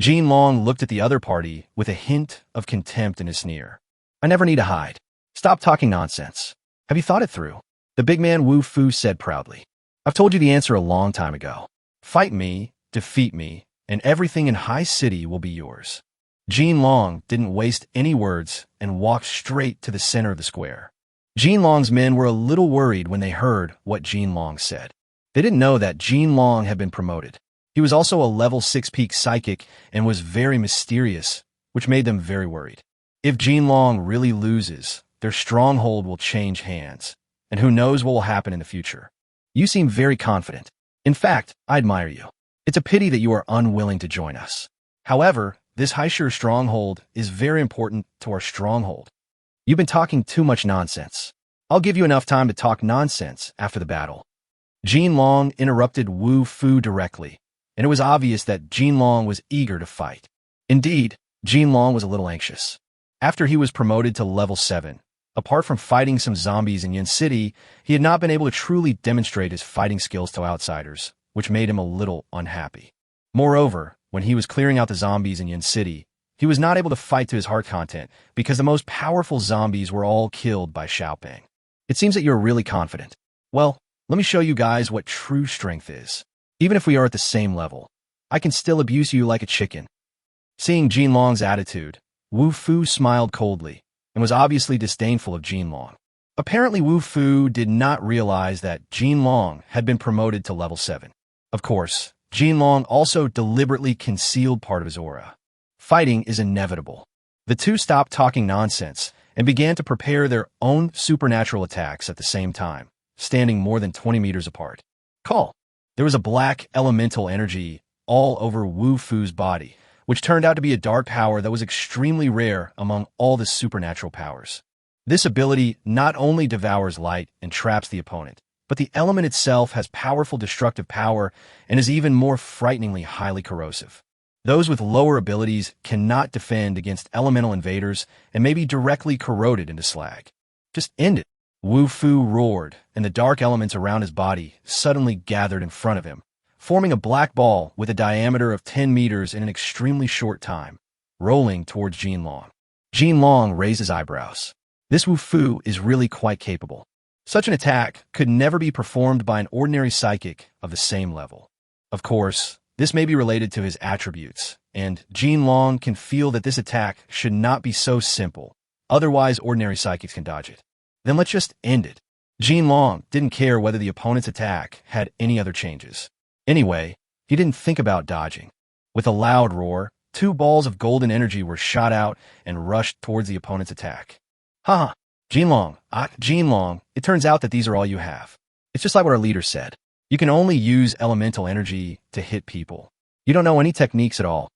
[SPEAKER 1] Jin Long looked at the other party with a hint of contempt in his sneer. I never need to hide. Stop talking nonsense. Have you thought it through? The big man Wu Fu said proudly. I've told you the answer a long time ago. Fight me, defeat me, and everything in High City will be yours. Jin Long didn't waste any words and walked straight to the center of the square. Jin Long's men were a little worried when they heard what Jin Long said. They didn't know that Jin Long had been promoted. He was also a level 6 peak psychic and was very mysterious, which made them very worried. If Jin Long really loses, their stronghold will change hands, and who knows what will happen in the future. You seem very confident. In fact, I admire you. It's a pity that you are unwilling to join us. However, this Haisher stronghold is very important to our stronghold. You've been talking too much nonsense. I'll give you enough time to talk nonsense after the battle. Jin Long interrupted Wu Fu directly, and it was obvious that Jin Long was eager to fight. Indeed, Jin Long was a little anxious. After he was promoted to level 7, Apart from fighting some zombies in Yin City, he had not been able to truly demonstrate his fighting skills to outsiders, which made him a little unhappy. Moreover, when he was clearing out the zombies in Yin City, he was not able to fight to his heart content because the most powerful zombies were all killed by Xiaoping. It seems that you're really confident. Well, let me show you guys what true strength is. Even if we are at the same level, I can still abuse you like a chicken. Seeing Jinlong's attitude, Wu Fu smiled coldly and was obviously disdainful of Jinlong. Apparently Wu Fu did not realize that Jinlong had been promoted to level 7. Of course, Jinlong also deliberately concealed part of his aura. Fighting is inevitable. The two stopped talking nonsense and began to prepare their own supernatural attacks at the same time, standing more than 20 meters apart. Call. There was a black elemental energy all over Wu Fu's body, which turned out to be a dark power that was extremely rare among all the supernatural powers. This ability not only devours light and traps the opponent, but the element itself has powerful destructive power and is even more frighteningly highly corrosive. Those with lower abilities cannot defend against elemental invaders and may be directly corroded into slag. Just end it. Wu Fu roared, and the dark elements around his body suddenly gathered in front of him, forming a black ball with a diameter of 10 meters in an extremely short time, rolling towards Jinlong. Jinlong raised his eyebrows. This Wu Fu is really quite capable. Such an attack could never be performed by an ordinary psychic of the same level. Of course, this may be related to his attributes, and Jinlong can feel that this attack should not be so simple, otherwise ordinary psychics can dodge it. Then let's just end it. Jinlong didn't care whether the opponent's attack had any other changes. Anyway, he didn't think about dodging. With a loud roar, 2 balls of golden energy were shot out and rushed towards the opponent's attack. Haha, Jinlong, it turns out that these are all you have. It's just like what our leader said. You can only use elemental energy to hit people. You don't know any techniques at all.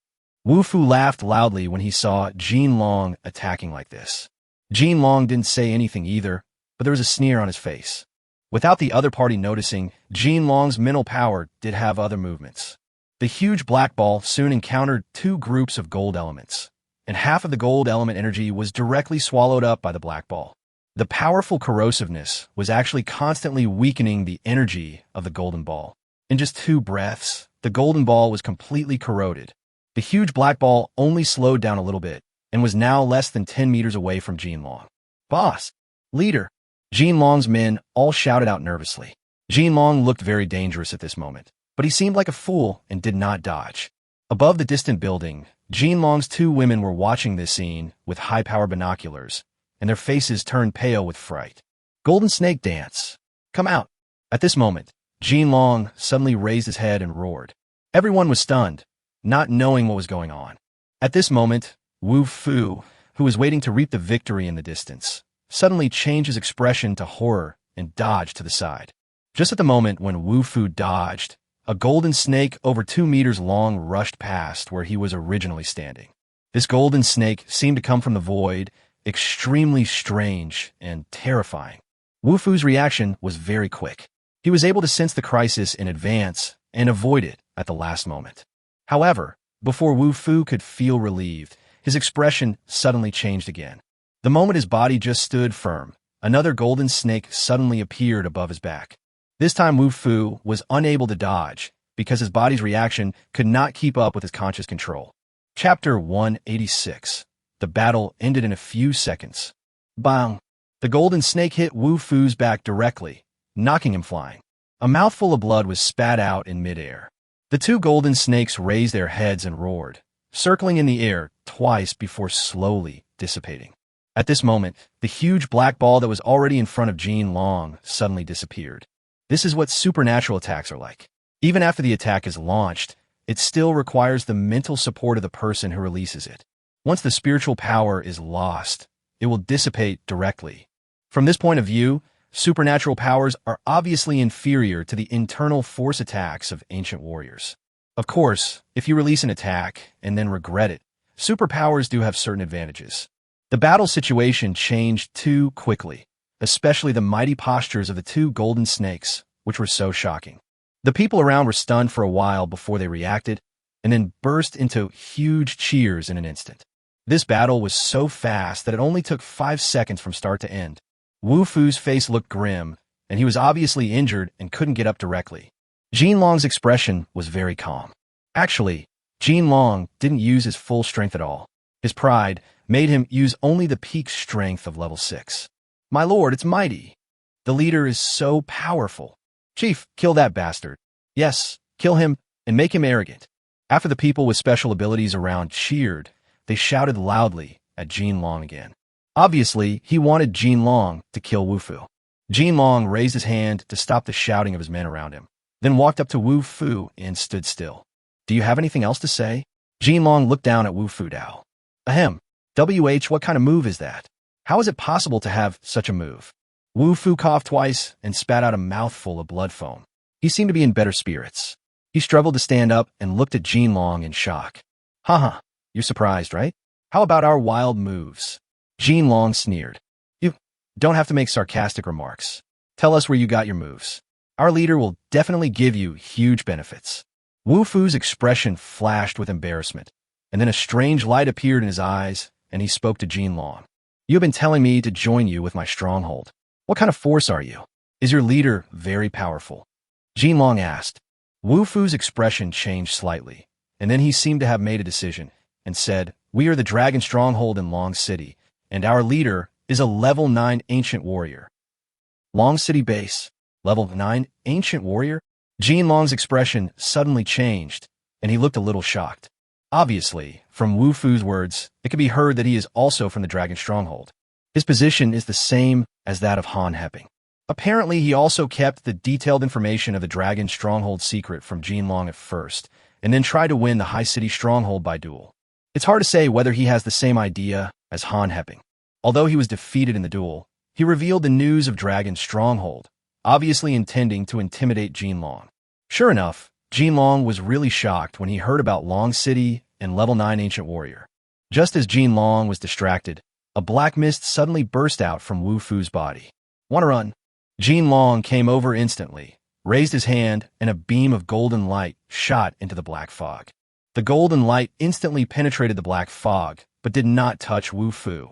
[SPEAKER 1] Wu Fu laughed loudly when he saw Jinlong attacking like this. Jinlong didn't say anything either, but there was a sneer on his face. Without the other party noticing, Jinlong's mental power did have other movements. The huge black ball soon encountered 2 groups of gold elements, and half of the gold element energy was directly swallowed up by the black ball. The powerful corrosiveness was actually constantly weakening the energy of the golden ball. In just 2 breaths, the golden ball was completely corroded. The huge black ball only slowed down a little bit, and was now less than 10 meters away from Jinlong. Boss! Leader! Jinlong's men all shouted out nervously. Jinlong looked very dangerous at this moment, but he seemed like a fool and did not dodge. Above the distant building, Jinlong's 2 women were watching this scene with high-power binoculars, and their faces turned pale with fright. Golden Snake Dance! Come out! At this moment, Jinlong suddenly raised his head and roared. Everyone was stunned, not knowing what was going on. At this moment, Wu Fu, who was waiting to reap the victory in the distance, suddenly changed his expression to horror and dodged to the side. Just at the moment when Wu Fu dodged, a golden snake over 2 meters long rushed past where he was originally standing. This golden snake seemed to come from the void, extremely strange and terrifying. Wu Fu's reaction was very quick. He was able to sense the crisis in advance and avoid it at the last moment. However, before Wu Fu could feel relieved, his expression suddenly changed again. The moment his body just stood firm, another golden snake suddenly appeared above his back. This time Wu Fu was unable to dodge because his body's reaction could not keep up with his conscious control. Chapter 186. The battle ended in a few seconds. Bang! The golden snake hit Wu Fu's back directly, knocking him flying. A mouthful of blood was spat out in midair. The 2 golden snakes raised their heads and roared, circling in the air twice before slowly dissipating. At this moment, the huge black ball that was already in front of Jinlong suddenly disappeared. This is what supernatural attacks are like. Even after the attack is launched, it still requires the mental support of the person who releases it. Once the spiritual power is lost, it will dissipate directly. From this point of view, supernatural powers are obviously inferior to the internal force attacks of ancient warriors. Of course, if you release an attack and then regret it, superpowers do have certain advantages. The battle situation changed too quickly, especially the mighty postures of the 2 golden snakes, which were so shocking. The people around were stunned for a while before they reacted, and then burst into huge cheers in an instant. This battle was so fast that it only took 5 seconds from start to end. Wu Fu's face looked grim, and he was obviously injured and couldn't get up directly. Jinlong's expression was very calm. Actually, Jinlong didn't use his full strength at all. His pride made him use only the peak strength of level 6. My lord, it's mighty. The leader is so powerful. Chief, kill that bastard. Yes, kill him and make him arrogant. After the people with special abilities around cheered, they shouted loudly at Jinlong again. Obviously, he wanted Jinlong to kill Wu Fu. Jinlong raised his hand to stop the shouting of his men around him, then walked up to Wu Fu and stood still. Do you have anything else to say? Jinlong looked down at Wu Fu Dao. Ahem. What kind of move is that? How is it possible to have such a move? Wu Fu coughed twice and spat out a mouthful of blood foam. He seemed to be in better spirits. He struggled to stand up and looked at Jinlong in shock. Haha, you're surprised, right? How about our wild moves? Jinlong sneered. You don't have to make sarcastic remarks. Tell us where you got your moves. Our leader will definitely give you huge benefits. Wu Fu's expression flashed with embarrassment, and then a strange light appeared in his eyes, and he spoke to Jinlong. You have been telling me to join you with my stronghold. What kind of force are you? Is your leader very powerful? Jinlong asked. Wu Fu's expression changed slightly, and then he seemed to have made a decision, and said, We are the Dragon Stronghold in Long City, and our leader is a level 9 ancient warrior. Long City base, level 9 ancient warrior? Jinlong's expression suddenly changed, and he looked a little shocked. Obviously, from Wu Fu's words, it could be heard that he is also from the Dragon Stronghold. His position is the same as that of Han Heping. Apparently, he also kept the detailed information of the Dragon Stronghold secret from Jinlong at first, and then tried to win the High City Stronghold by duel. It's hard to say whether he has the same idea as Han Heping. Although he was defeated in the duel, he revealed the news of Dragon Stronghold, obviously intending to intimidate Jinlong. Sure enough, Jinlong was really shocked when he heard about Long City and level 9 ancient warrior. Just as Jinlong was distracted, a black mist suddenly burst out from Wu Fu's body. Want to run? Jinlong came over instantly, raised his hand, and a beam of golden light shot into the black fog. The golden light instantly penetrated the black fog, but did not touch Wu Fu.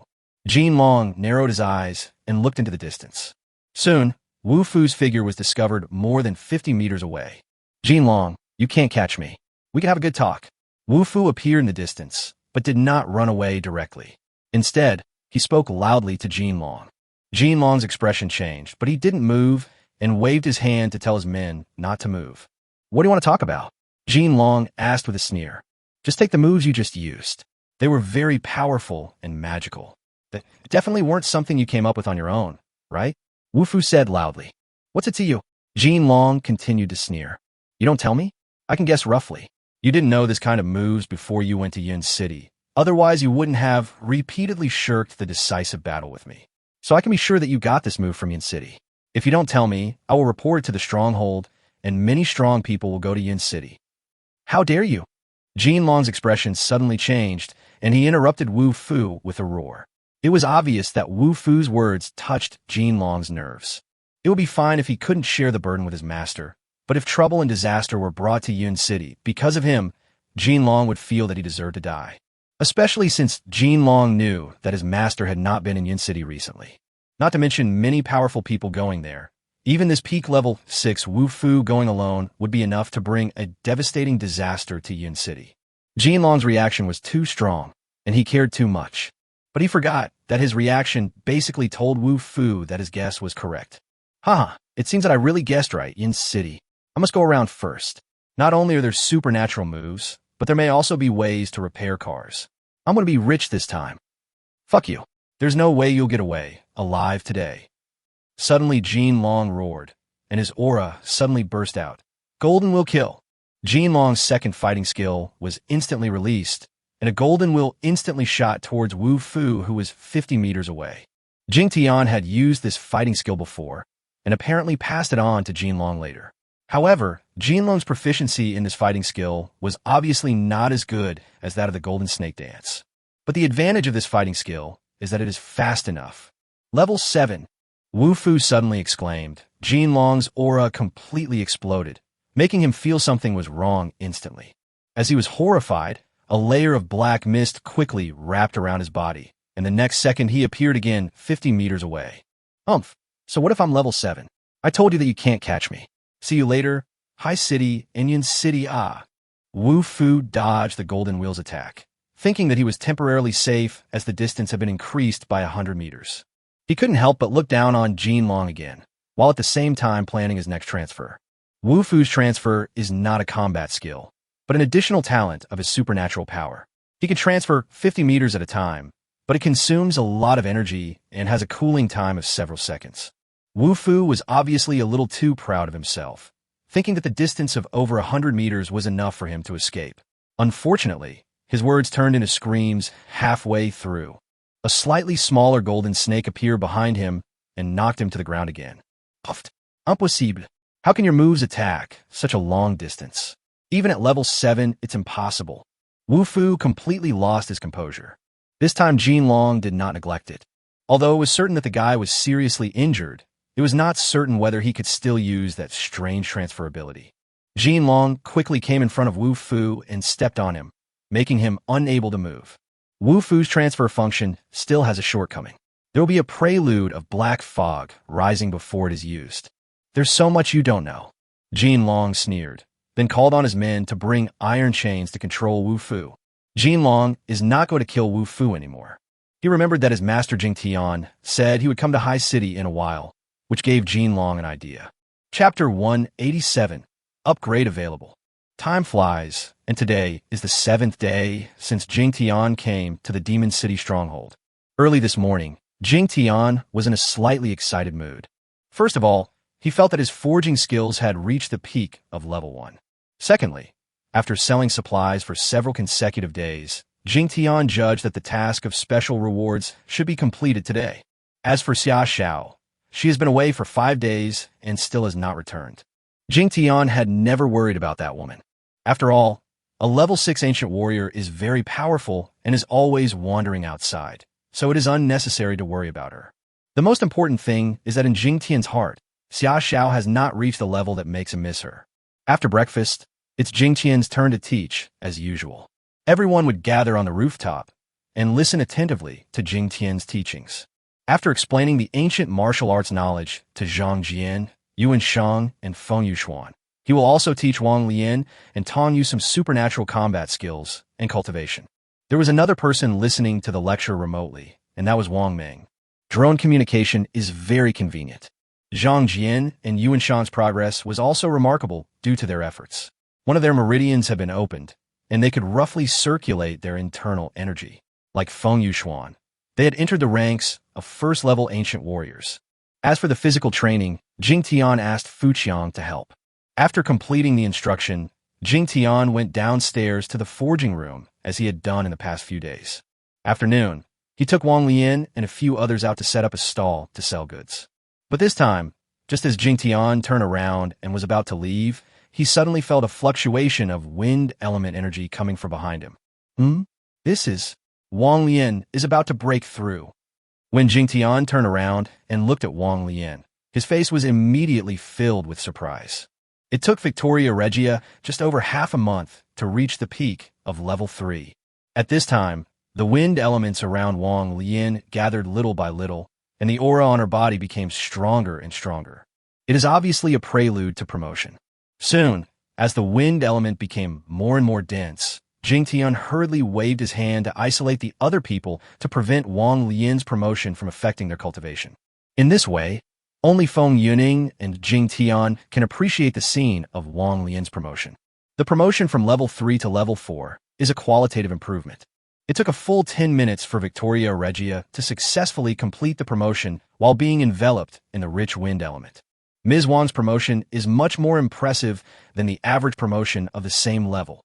[SPEAKER 1] Jinlong narrowed his eyes and looked into the distance. Soon, Wu Fu's figure was discovered more than 50 meters away. Jinlong, you can't catch me. We can have a good talk. Wu Fu appeared in the distance, but did not run away directly. Instead, he spoke loudly to Jinlong. Jinlong's expression changed, but he didn't move and waved his hand to tell his men not to move. What do you want to talk about? Jinlong asked with a sneer. Just take the moves you just used. They were very powerful and magical. They definitely weren't something you came up with on your own, right? Wu Fu said loudly. What's it to you? Jinlong continued to sneer. You don't tell me? I can guess roughly. You didn't know this kind of moves before you went to Yuan City. Otherwise, you wouldn't have repeatedly shirked the decisive battle with me. So I can be sure that you got this move from Yuan City. If you don't tell me, I will report it to the stronghold, and many strong people will go to Yuan City. How dare you? Jinlong's expression suddenly changed, and he interrupted Wu Fu with a roar. It was obvious that Wu Fu's words touched Jinlong's nerves. It would be fine if he couldn't share the burden with his master, but if trouble and disaster were brought to Yuan City because of him, Jinlong would feel that he deserved to die. Especially since Jinlong knew that his master had not been in Yuan City recently. Not to mention many powerful people going there. Even this peak level 6 Wu Fu going alone would be enough to bring a devastating disaster to Yuan City. Jinlong's reaction was too strong, and he cared too much. But he forgot that his reaction basically told Wu Fu that his guess was correct. Haha, it seems that I really guessed right, Yuan City. I must go around first. Not only are there supernatural moves, but there may also be ways to repair cars. I'm going to be rich this time. Fuck you. There's no way you'll get away alive today. Suddenly, Jinlong roared, and his aura suddenly burst out. Golden will kill. Jinlong's second fighting skill was instantly released, and a golden will instantly shot towards Wu Fu, who was 50 meters away. Jingtian had used this fighting skill before, and apparently passed it on to Jinlong later. However, Jinlong's proficiency in this fighting skill was obviously not as good as that of the Golden Snake Dance. But the advantage of this fighting skill is that it is fast enough. Level 7. Wu Fu suddenly exclaimed. Jinlong's aura completely exploded, making him feel something was wrong instantly. As he was horrified, A layer of black mist quickly wrapped around his body, and the next second he appeared again 50 meters away. Umph. So what if I'm level 7? I told you that you can't catch me. See you later. Hi City, Indian City, ah. Wu Fu dodged the Golden Wheel's attack, thinking that he was temporarily safe as the distance had been increased by 100 meters. He couldn't help but look down on Jinlong again, while at the same time planning his next transfer. Wu Fu's transfer is not a combat skill, but an additional talent of his supernatural power. He can transfer 50 meters at a time, but it consumes a lot of energy and has a cooling time of several seconds. Wu Fu was obviously a little too proud of himself, thinking that the distance of over 100 meters was enough for him to escape. Unfortunately, his words turned into screams halfway through. A slightly smaller golden snake appeared behind him and knocked him to the ground again. Puffed. Impossible. How can your moves attack such a long distance? Even at level 7, it's impossible. Wu Fu completely lost his composure. This time Jinlong did not neglect it. Although it was certain that the guy was seriously injured, it was not certain whether he could still use that strange transferability. Jinlong quickly came in front of Wu Fu and stepped on him, making him unable to move. Wu Fu's transfer function still has a shortcoming. There will be a prelude of black fog rising before it is used. There's so much you don't know. Jinlong sneered, then called on his men to bring iron chains to control Wu Fu. Jinlong is not going to kill Wu Fu anymore. He remembered that his master Jingtian said he would come to High City in a while, which gave Jinlong an idea. Chapter 187, Upgrade available. Time flies, and today is the 7th day since Jingtian came to the Demon City stronghold. Early this morning, Jingtian was in a slightly excited mood. First of all, he felt that his forging skills had reached the peak of level 1. Secondly, after selling supplies for several consecutive days, Jingtian judged that the task of special rewards should be completed today. As for Sasha, she has been away for 5 days and still has not returned. Jingtian had never worried about that woman. After all, a level 6 ancient warrior is very powerful and is always wandering outside, so it is unnecessary to worry about her. The most important thing is that in Jingtian's heart, Sasha has not reached the level that makes him miss her. After breakfast, it's Jingtian's turn to teach, as usual. Everyone would gather on the rooftop and listen attentively to Jingtian's teachings. After explaining the ancient martial arts knowledge to Zhang Jian, Yuan Shang, and Fung Yuan, he will also teach Wong Leian and Tong Yu some supernatural combat skills and cultivation. There was another person listening to the lecture remotely, and that was Wong Ming. Drone communication is very convenient. Zhang Jian and Yuan Shang's progress was also remarkable due to their efforts. One of their meridians had been opened, and they could roughly circulate their internal energy. Like Fung Yuan, they had entered the ranks of first-level ancient warriors. As for the physical training, Jingtian asked Fuqiang to help. After completing the instruction, Jingtian went downstairs to the forging room as he had done in the past few days. After noon, he took Wong Leian and a few others out to set up a stall to sell goods. But this time, just as Jingtian turned around and was about to leave, he suddenly felt a fluctuation of wind element energy coming from behind him. This is... Wong Leian is about to break through. When Jingtian turned around and looked at Wong Leian, his face was immediately filled with surprise. It took Victoria Regia just over half a month to reach the peak of level 3. At this time, the wind elements around Wong Leian gathered little by little, and the aura on her body became stronger and stronger. It is obviously a prelude to promotion. Soon, as the wind element became more and more dense, Jingtian hurriedly waved his hand to isolate the other people to prevent Wong Leian's promotion from affecting their cultivation. In this way, only Feng Yuning and Jingtian can appreciate the scene of Wong Leian's promotion. The promotion from level 3 to level 4 is a qualitative improvement. It took a full 10 minutes for Victoria Regia to successfully complete the promotion while being enveloped in the rich wind element. Ms. Wang's promotion is much more impressive than the average promotion of the same level.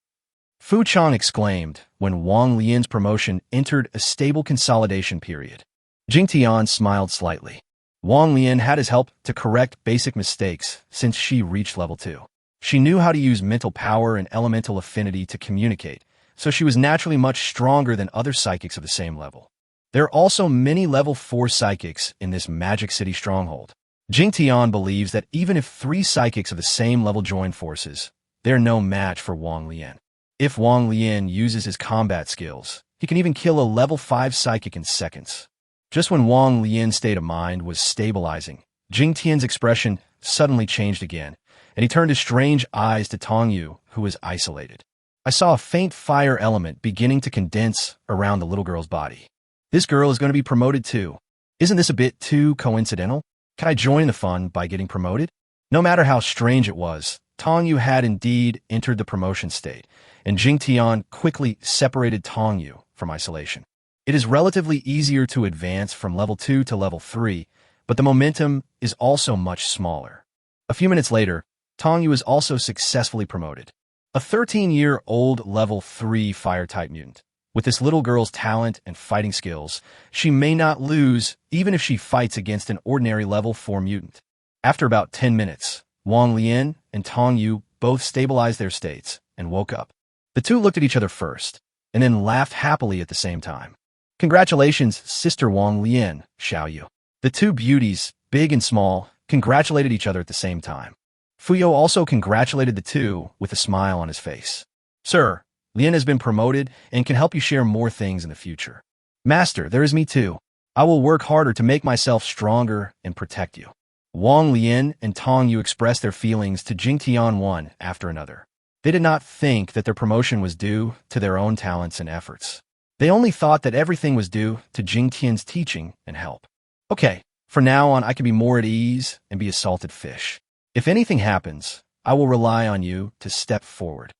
[SPEAKER 1] Fu Chang exclaimed when Wong Leian's promotion entered a stable consolidation period. Jingtian smiled slightly. Wong Leian had his help to correct basic mistakes since she reached level 2. She knew how to use mental power and elemental affinity to communicate, so she was naturally much stronger than other psychics of the same level. There are also many level 4 psychics in this Magic City stronghold. Jingtian believes that even if 3 psychics of the same level join forces, they're no match for Wong Leian. If Wong Leian uses his combat skills, he can even kill a level 5 psychic in seconds. Just when Wong Leian's state of mind was stabilizing, Jingtian's expression suddenly changed again, and he turned his strange eyes to Tong Yu, who was isolated. I saw a faint fire element beginning to condense around the little girl's body. This girl is going to be promoted too. Isn't this a bit too coincidental? Can I join the fun by getting promoted? No matter how strange it was, Tong Yu had indeed entered the promotion state, and Jingtian quickly separated Tong Yu from isolation. It is relatively easier to advance from level 2 to level 3, but the momentum is also much smaller. A few minutes later, Tong Yu is also successfully promoted. A 13-year-old level 3 fire-type mutant. With this little girl's talent and fighting skills, she may not lose even if she fights against an ordinary level 4 mutant. After about 10 minutes, Wong Leian and Tong Yu both stabilized their states and woke up. The two looked at each other first, and then laughed happily at the same time. Congratulations, Sister Wong Leian, Xiao Yu. The two beauties, big and small, congratulated each other at the same time. Fuyo also congratulated the two with a smile on his face. Sir, Leian has been promoted and can help you share more things in the future. Master, there is me too. I will work harder to make myself stronger and protect you. Wong Leian and Tong Yu expressed their feelings to Jingtian one after another. They did not think that their promotion was due to their own talents and efforts. They only thought that everything was due to Jingtian's teaching and help. Okay, from now on I can be more at ease and be a salted fish. If anything happens, I will rely on you to step forward.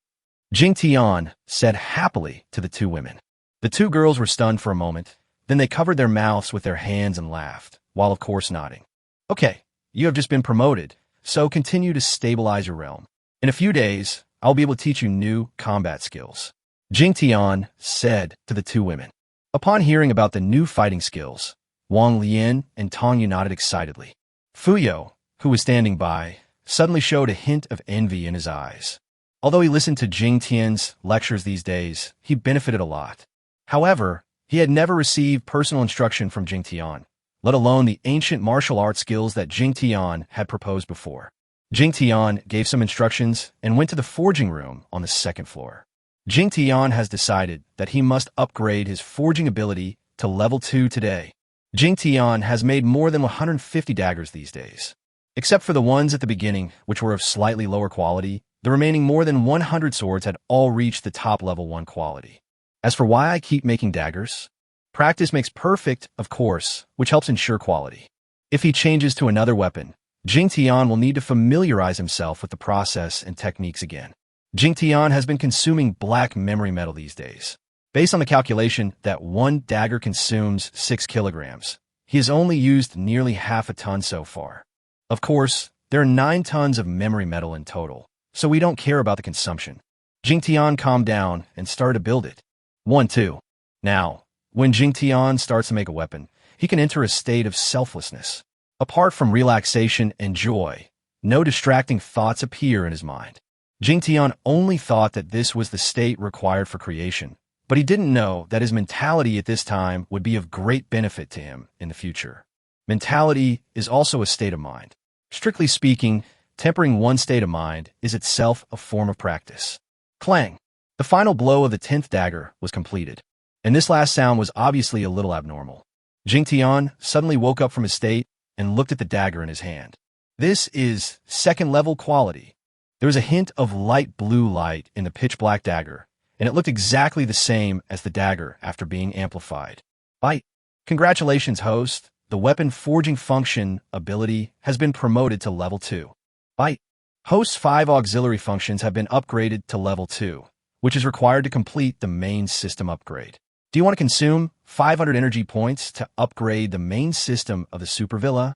[SPEAKER 1] Jingtian said happily to the two women. The two girls were stunned for a moment, then they covered their mouths with their hands and laughed, while of course nodding. Okay, you have just been promoted, so continue to stabilize your realm. In a few days, I'll be able to teach you new combat skills. Jingtian said to the two women. Upon hearing about the new fighting skills, Wong Leian and Tong Yu nodded excitedly. Fuyo, who was standing by, suddenly showed a hint of envy in his eyes. Although he listened to Jingtian's lectures these days, he benefited a lot. However, he had never received personal instruction from Jingtian, let alone the ancient martial arts skills that Jingtian had proposed before. Jingtian gave some instructions and went to the forging room on the second floor. Jingtian has decided that he must upgrade his forging ability to level 2 today. Jingtian has made more than 150 daggers these days. Except for the ones at the beginning, which were of slightly lower quality, the remaining more than 100 swords had all reached the top level 1 quality. As for why I keep making daggers, practice makes perfect, of course, which helps ensure quality. If he changes to another weapon, Jingtian will need to familiarize himself with the process and techniques again. Jingtian has been consuming black memory metal these days. Based on the calculation that one dagger consumes 6 kilograms, he has only used nearly half a ton so far. Of course, there are 9 tons of memory metal in total, so we don't care about the consumption. Jingtian calmed down and started to build it. 1-2. Now, when Jingtian starts to make a weapon, he can enter a state of selflessness. Apart from relaxation and joy, no distracting thoughts appear in his mind. Jingtian only thought that this was the state required for creation, but he didn't know that his mentality at this time would be of great benefit to him in the future. Mentality is also a state of mind. Strictly speaking, tempering one state of mind is itself a form of practice. Clang! The final blow of the 10th dagger was completed, and this last sound was obviously a little abnormal. Jingtian suddenly woke up from his state and looked at the dagger in his hand. This is second-level quality. There was a hint of light blue light in the pitch-black dagger, and it looked exactly the same as the dagger after being amplified. Bite! Congratulations, host. The weapon forging function ability has been promoted to level 2. Bite! Host's 5 auxiliary functions have been upgraded to level 2, which is required to complete the main system upgrade. Do you want to consume 500 energy points to upgrade the main system of the super villa?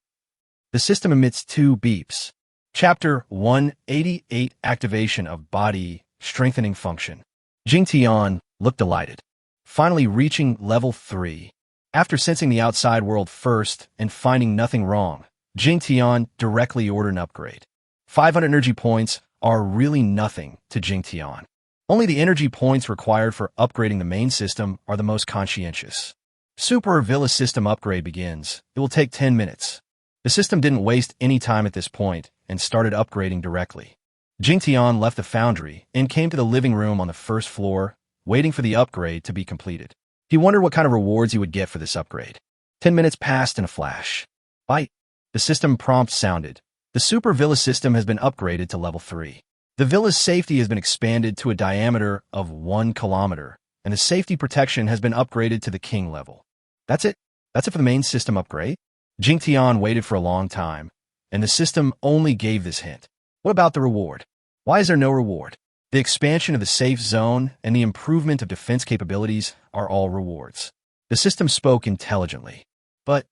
[SPEAKER 1] The system emits 2 beeps. Chapter 188 Activation of Body Strengthening Function. Jingtian looked delighted, finally reaching level 3. After sensing the outside world first and finding nothing wrong, Jingtian directly ordered an upgrade. 500 energy points are really nothing to Jingtian. Only the energy points required for upgrading the main system are the most conscientious. Super Villa system upgrade begins. It will take 10 minutes. The system didn't waste any time at this point and started upgrading directly. Jingtian left the foundry and came to the living room on the first floor, waiting for the upgrade to be completed. He wondered what kind of rewards he would get for this upgrade. 10 minutes passed in a flash. Bite. The system prompt sounded. The Super Villa system has been upgraded to level 3. The villa's safety has been expanded to a diameter of 1 kilometer, and the safety protection has been upgraded to the king level. That's it? That's it for the main system upgrade? Jingtian waited for a long time, and the system only gave this hint. What about the reward? Why is there no reward? The expansion of the safe zone and the improvement of defense capabilities are all rewards. The system spoke intelligently. But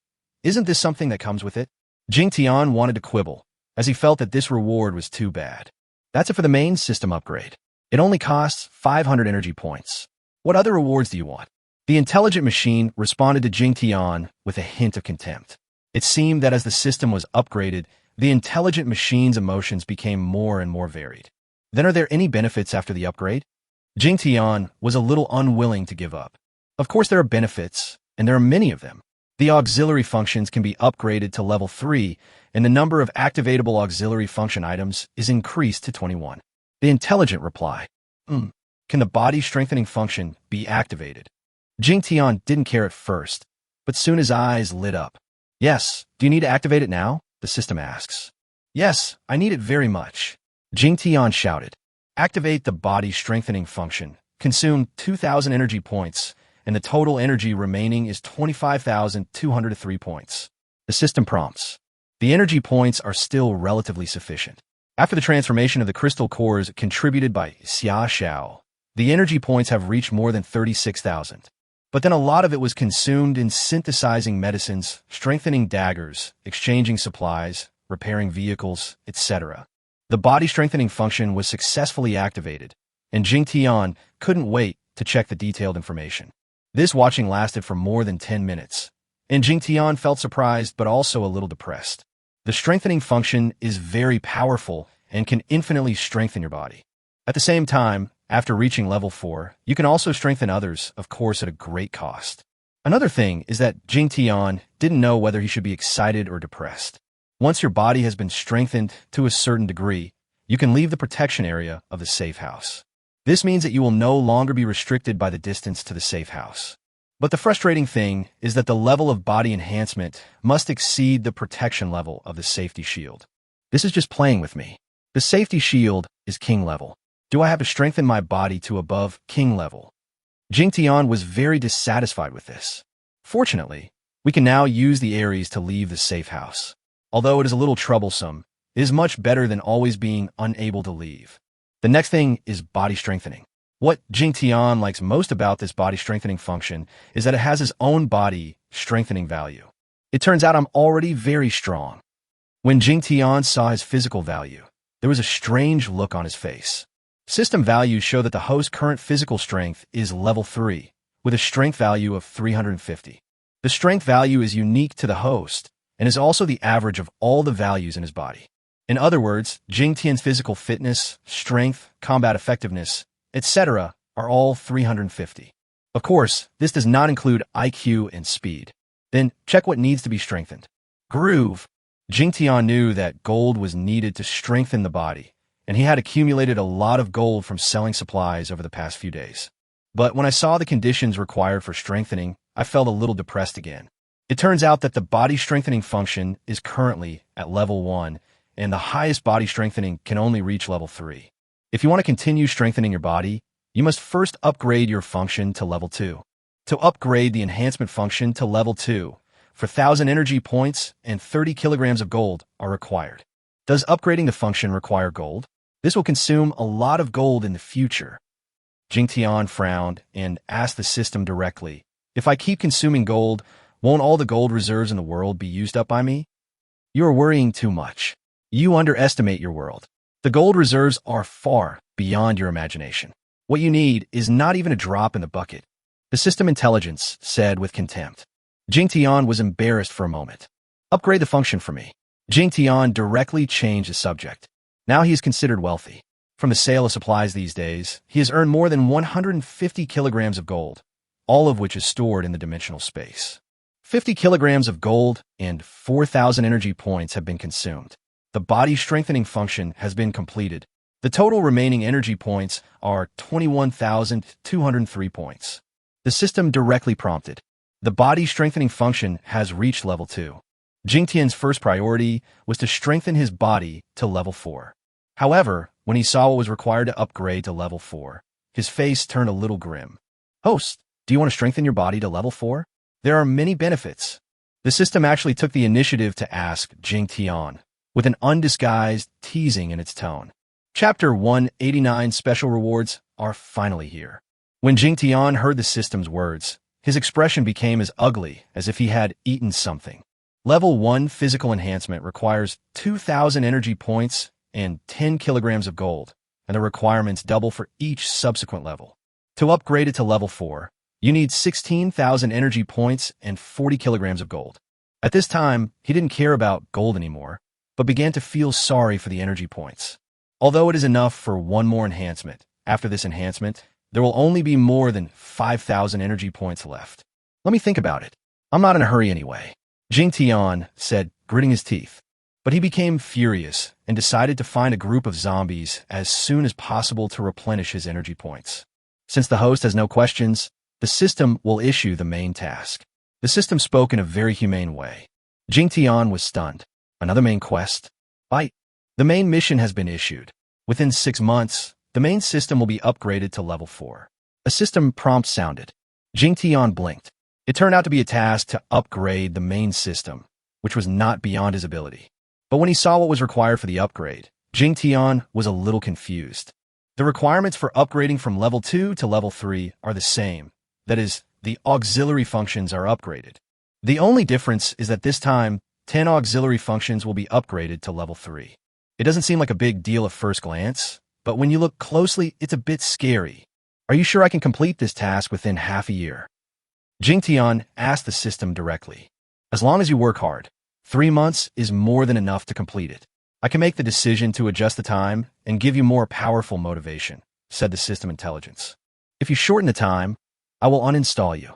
[SPEAKER 1] isn't this something that comes with it? Jingtian wanted to quibble, as he felt that this reward was too bad. That's it for the main system upgrade. It only costs 500 energy points. What other rewards do you want? The intelligent machine responded to Jingtian with a hint of contempt. It seemed that as the system was upgraded, the intelligent machine's emotions became more and more varied. Then are there any benefits after the upgrade? Jingtian was a little unwilling to give up. Of course there are benefits, and there are many of them. The auxiliary functions can be upgraded to level 3, and the number of activatable auxiliary function items is increased to 21. The intelligent reply, Can the body strengthening function be activated? Jingtian didn't care at first, but soon his eyes lit up. Yes, do you need to activate it now? The system asks. Yes, I need it very much. Jingtian shouted. Activate the body strengthening function. Consume 2,000 energy points, and the total energy remaining is 25,203 points. The system prompts. The energy points are still relatively sufficient. After the transformation of the crystal cores contributed by Sasha, the energy points have reached more than 36,000. But then a lot of it was consumed in synthesizing medicines, strengthening daggers, exchanging supplies, repairing vehicles, etc. The body strengthening function was successfully activated, and Jingtian couldn't wait to check the detailed information. This watching lasted for more than 10 minutes, and Jingtian felt surprised but also a little depressed. The strengthening function is very powerful and can infinitely strengthen your body. At the same time, after reaching level 4, you can also strengthen others, of course at a great cost. Another thing is that Jingtian didn't know whether he should be excited or depressed. Once your body has been strengthened to a certain degree, you can leave the protection area of the safe house. This means that you will no longer be restricted by the distance to the safe house. But the frustrating thing is that the level of body enhancement must exceed the protection level of the safety shield. This is just playing with me. The safety shield is king level. Do I have to strengthen my body to above king level? Jingtian was very dissatisfied with this. Fortunately, we can now use the Aries to leave the safe house. Although it is a little troublesome, it is much better than always being unable to leave. The next thing is body strengthening. What Jingtian likes most about this body strengthening function is that it has its own body strengthening value. It turns out I'm already very strong. When Jingtian saw his physical value, there was a strange look on his face. System values show that the host's current physical strength is level 3, with a strength value of 350. The strength value is unique to the host, and is also the average of all the values in his body. In other words, Jingtian's physical fitness, strength, combat effectiveness, etc. are all 350. Of course, this does not include IQ and speed. Then, check what needs to be strengthened. Groove. Jingtian knew that gold was needed to strengthen the body, and he had accumulated a lot of gold from selling supplies over the past few days. But when I saw the conditions required for strengthening, I felt a little depressed again. It turns out that the body strengthening function is currently at level 1, and the highest body strengthening can only reach level 3. If you want to continue strengthening your body, you must first upgrade your function to level 2. To upgrade the enhancement function to level 2, 4,000 energy points and 30 kilograms of gold are required. Does upgrading the function require gold? This will consume a lot of gold in the future. Jingtian frowned and asked the system directly, if I keep consuming gold, won't all the gold reserves in the world be used up by me? You are worrying too much. You underestimate your world. The gold reserves are far beyond your imagination. What you need is not even a drop in the bucket. The system intelligence said with contempt. Jingtian was embarrassed for a moment. Upgrade the function for me. Jingtian directly changed the subject. Now he is considered wealthy. From the sale of supplies these days, he has earned more than 150 kilograms of gold, all of which is stored in the dimensional space. 50 kilograms of gold and 4,000 energy points have been consumed. The body strengthening function has been completed. The total remaining energy points are 21,203 points. The system directly prompted. The body strengthening function has reached level 2. Jingtian's first priority was to strengthen his body to level 4. However, when he saw what was required to upgrade to level 4, his face turned a little grim. Host, do you want to strengthen your body to level 4? There are many benefits. The system actually took the initiative to ask Jingtian, with an undisguised teasing in its tone. Chapter 189 Special Rewards are finally here. When Jingtian heard the system's words, his expression became as ugly as if he had eaten something. Level 1 physical enhancement requires 2,000 energy points and 10 kilograms of gold, and the requirements double for each subsequent level. To upgrade it to level 4, you need 16,000 energy points and 40 kilograms of gold. At this time, he didn't care about gold anymore, but began to feel sorry for the energy points. Although it is enough for one more enhancement, after this enhancement, there will only be more than 5,000 energy points left. Let me think about it. I'm not in a hurry anyway. Jingtian said, gritting his teeth. But he became furious and decided to find a group of zombies as soon as possible to replenish his energy points. Since the host has no questions, the system will issue the main task. The system spoke in a very humane way. Jingtian was stunned. Another main quest? Bite. The main mission has been issued. Within 6 months, the main system will be upgraded to level 4. A system prompt sounded. Jingtian blinked. It turned out to be a task to upgrade the main system, which was not beyond his ability. But when he saw what was required for the upgrade, Jingtian was a little confused. The requirements for upgrading from level 2 to level 3 are the same. That is, the auxiliary functions are upgraded. The only difference is that this time, 10 auxiliary functions will be upgraded to level 3. It doesn't seem like a big deal at first glance, but when you look closely, it's a bit scary. Are you sure I can complete this task within half a year? Jingtian asked the system directly. As long as you work hard, 3 months is more than enough to complete it. I can make the decision to adjust the time and give you more powerful motivation, said the system intelligence. If you shorten the time, I will uninstall you.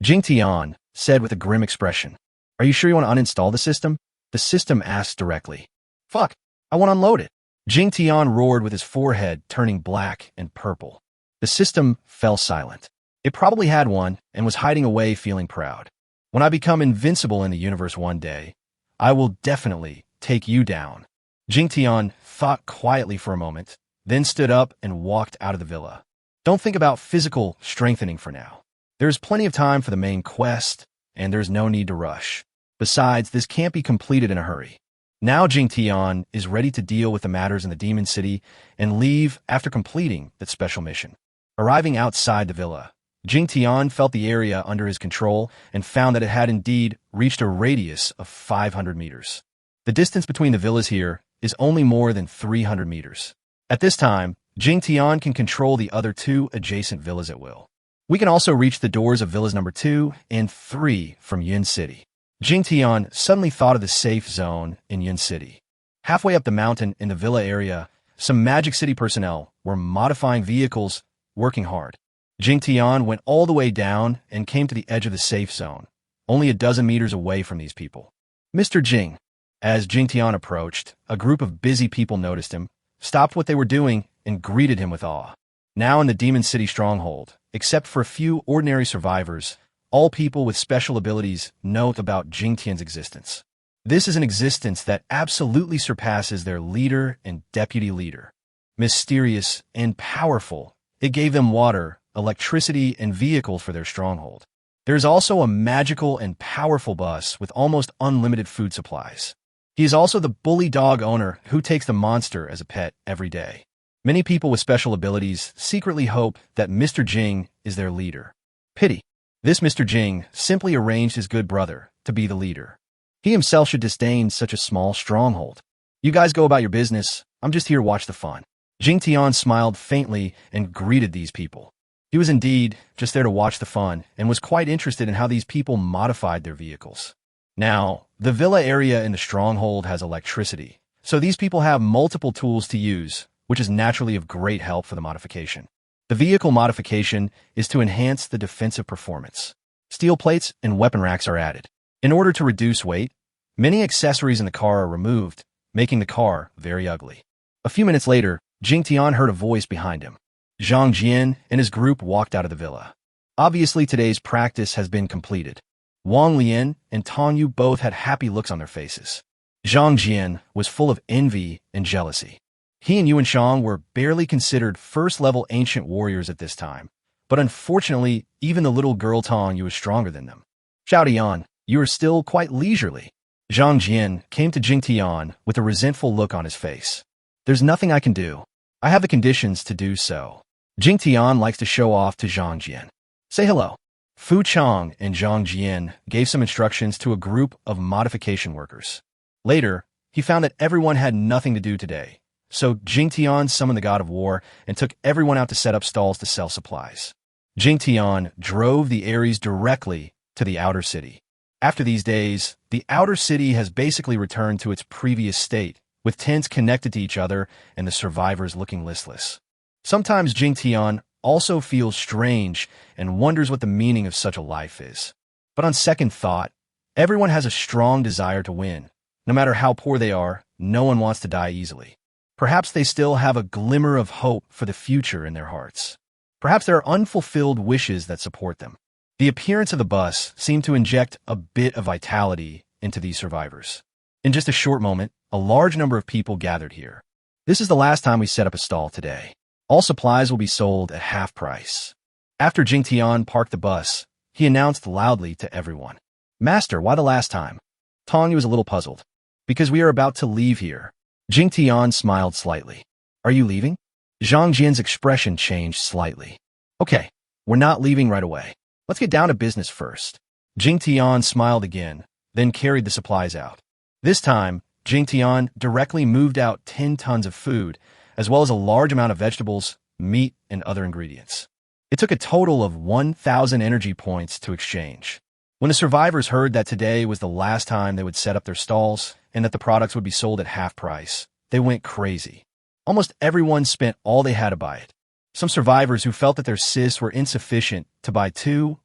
[SPEAKER 1] Jingtian said with a grim expression. Are you sure you want to uninstall the system? The system asked directly. Fuck, I want to unload it. Jingtian roared with his forehead turning black and purple. The system fell silent. It probably had one and was hiding away feeling proud. When I become invincible in the universe one day, I will definitely take you down. Jingtian thought quietly for a moment, then stood up and walked out of the villa. Don't think about physical strengthening for now. There's plenty of time for the main quest, and there's no need to rush. Besides, this can't be completed in a hurry. Now Jingtian is ready to deal with the matters in the Demon City and leave after completing that special mission. Arriving outside the villa, Jingtian felt the area under his control and found that it had indeed reached a radius of 500 meters. The distance between the villas here is only more than 300 meters. At this time, Jingtian can control the other 2 adjacent villas at will. We can also reach the doors of villas number 2 and 3 from Yuan City. Jingtian suddenly thought of the safe zone in Yuan City. Halfway up the mountain in the villa area, some Magic City personnel were modifying vehicles, working hard. Jingtian went all the way down and came to the edge of the safe zone, only a dozen meters away from these people. Mr. Jing. As Jingtian approached, a group of busy people noticed him, stopped what they were doing, and greeted him with awe. Now in the Demon City stronghold, except for a few ordinary survivors, all people with special abilities know about Jingtian's existence. This is an existence that absolutely surpasses their leader and deputy leader. Mysterious and powerful, it gave them water, electricity, and vehicles for their stronghold. There is also a magical and powerful bus with almost unlimited food supplies. He is also the bully dog owner who takes the monster as a pet every day. Many people with special abilities secretly hope that Mr. Jing is their leader. Pity. This Mr. Jing simply arranged his good brother to be the leader. He himself should disdain such a small stronghold. You guys go about your business. I'm just here to watch the fun. Jingtian smiled faintly and greeted these people. He was indeed just there to watch the fun and was quite interested in how these people modified their vehicles. Now, the villa area in the stronghold has electricity, so these people have multiple tools to use, which is naturally of great help for the modification. The vehicle modification is to enhance the defensive performance. Steel plates and weapon racks are added. In order to reduce weight, many accessories in the car are removed, making the car very ugly. A few minutes later, Jingtian heard a voice behind him. Zhang Jian and his group walked out of the villa. Obviously, today's practice has been completed. Wong, Leian, and Tong Yu both had happy looks on their faces. Zhang Jian was full of envy and jealousy. He and Yuan were barely considered first-level ancient warriors at this time, but unfortunately, even the little girl Tong Yu was stronger than them. Xiaodian, you are still quite leisurely. Zhang Jian came to Jingtian with a resentful look on his face. There's nothing I can do. I have the conditions to do so. Jingtian likes to show off to Zhang Jian. Say hello. Fu Chang and Zhang Jian gave some instructions to a group of modification workers. Later, he found that everyone had nothing to do today, so Jingtian summoned the god of war and took everyone out to set up stalls to sell supplies. Jingtian drove the Aries directly to the outer city. After these days, the outer city has basically returned to its previous state, with tents connected to each other and the survivors looking listless. Sometimes Jingtian also feels strange and wonders what the meaning of such a life is. But on second thought, everyone has a strong desire to win. No matter how poor they are, no one wants to die easily. Perhaps they still have a glimmer of hope for the future in their hearts. Perhaps there are unfulfilled wishes that support them. The appearance of the bus seemed to inject a bit of vitality into these survivors. In just a short moment, a large number of people gathered here. This is the last time we set up a stall today. All supplies will be sold at half price. After Jingtian parked the bus, he announced loudly to everyone. Master, why the last time? Tong Yu was a little puzzled. Because we are about to leave here. Jingtian smiled slightly. Are you leaving? Zhang Jian's expression changed slightly. Okay, we're not leaving right away. Let's get down to business first. Jingtian smiled again, then carried the supplies out. This time, Jingtian directly moved out 10 tons of food, as well as a large amount of vegetables, meat, and other ingredients. It took a total of 1,000 energy points to exchange. When the survivors heard that today was the last time they would set up their stalls and that the products would be sold at half price, they went crazy. Almost everyone spent all they had to buy it. Some survivors who felt that their sys were insufficient to buy 2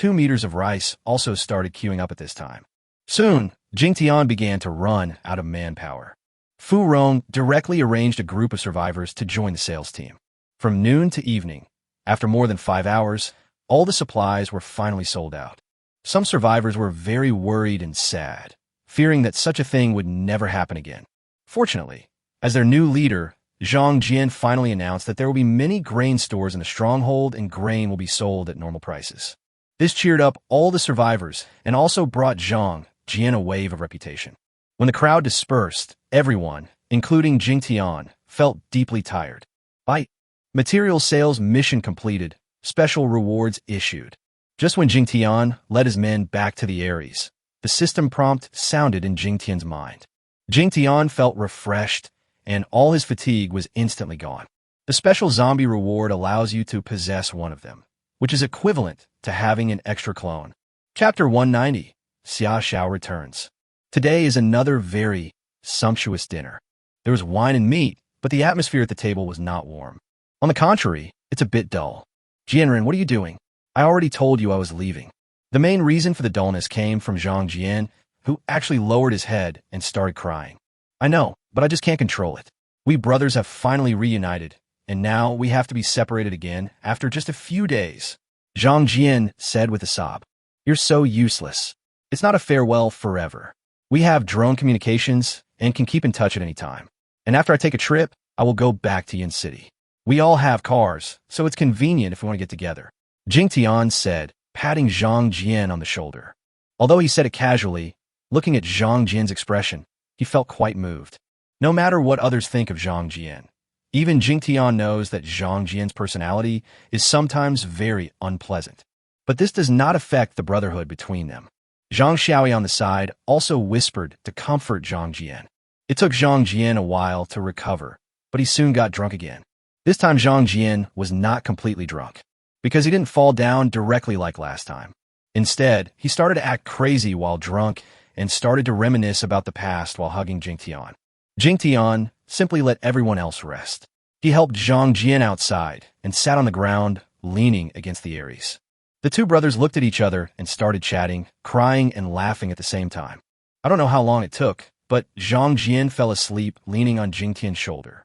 [SPEAKER 1] meters of rice also started queuing up at this time. Soon, Jingtian began to run out of manpower. Fu Rong directly arranged a group of survivors to join the sales team. From noon to evening, after more than 5 hours, all the supplies were finally sold out. Some survivors were very worried and sad, fearing that such a thing would never happen again. Fortunately, as their new leader, Zhang Jian finally announced that there will be many grain stores in the stronghold and grain will be sold at normal prices. This cheered up all the survivors and also brought Zhang Jian a wave of reputation. When the crowd dispersed, everyone, including Jingtian, felt deeply tired. By material sales mission completed, special rewards issued. Just when Jingtian led his men back to the Aries, the system prompt sounded in Jingtian's mind. Jingtian felt refreshed, and all his fatigue was instantly gone. The special zombie reward allows you to possess one of them, which is equivalent to having an extra clone. Chapter 190, Sasha returns. Today is another very sumptuous dinner. There was wine and meat, but the atmosphere at the table was not warm. On the contrary, it's a bit dull. Jianren, what are you doing? I already told you I was leaving. The main reason for the dullness came from Zhang Jian, who actually lowered his head and started crying. I know, but I just can't control it. We brothers have finally reunited, and now we have to be separated again after just a few days. Zhang Jian said with a sob. You're so useless. It's not a farewell forever. We have drone communications and can keep in touch at any time. And after I take a trip, I will go back to Yin City. We all have cars, so it's convenient if we want to get together. Jingtian said, patting Zhang Jian on the shoulder. Although he said it casually, looking at Zhang Jian's expression, he felt quite moved. No matter what others think of Zhang Jian, even Jingtian knows that Zhang Jian's personality is sometimes very unpleasant. But this does not affect the brotherhood between them. Zhang Xiaoi on the side also whispered to comfort Zhang Jian. It took Zhang Jian a while to recover, but he soon got drunk again. This time Zhang Jian was not completely drunk, because he didn't fall down directly like last time. Instead, he started to act crazy while drunk and started to reminisce about the past while hugging Jingtian. Jingtian simply let everyone else rest. He helped Zhang Jian outside and sat on the ground, leaning against the Aries. The two brothers looked at each other and started chatting, crying and laughing at the same time. I don't know how long it took, but Zhang Jian fell asleep leaning on Jingtian's shoulder.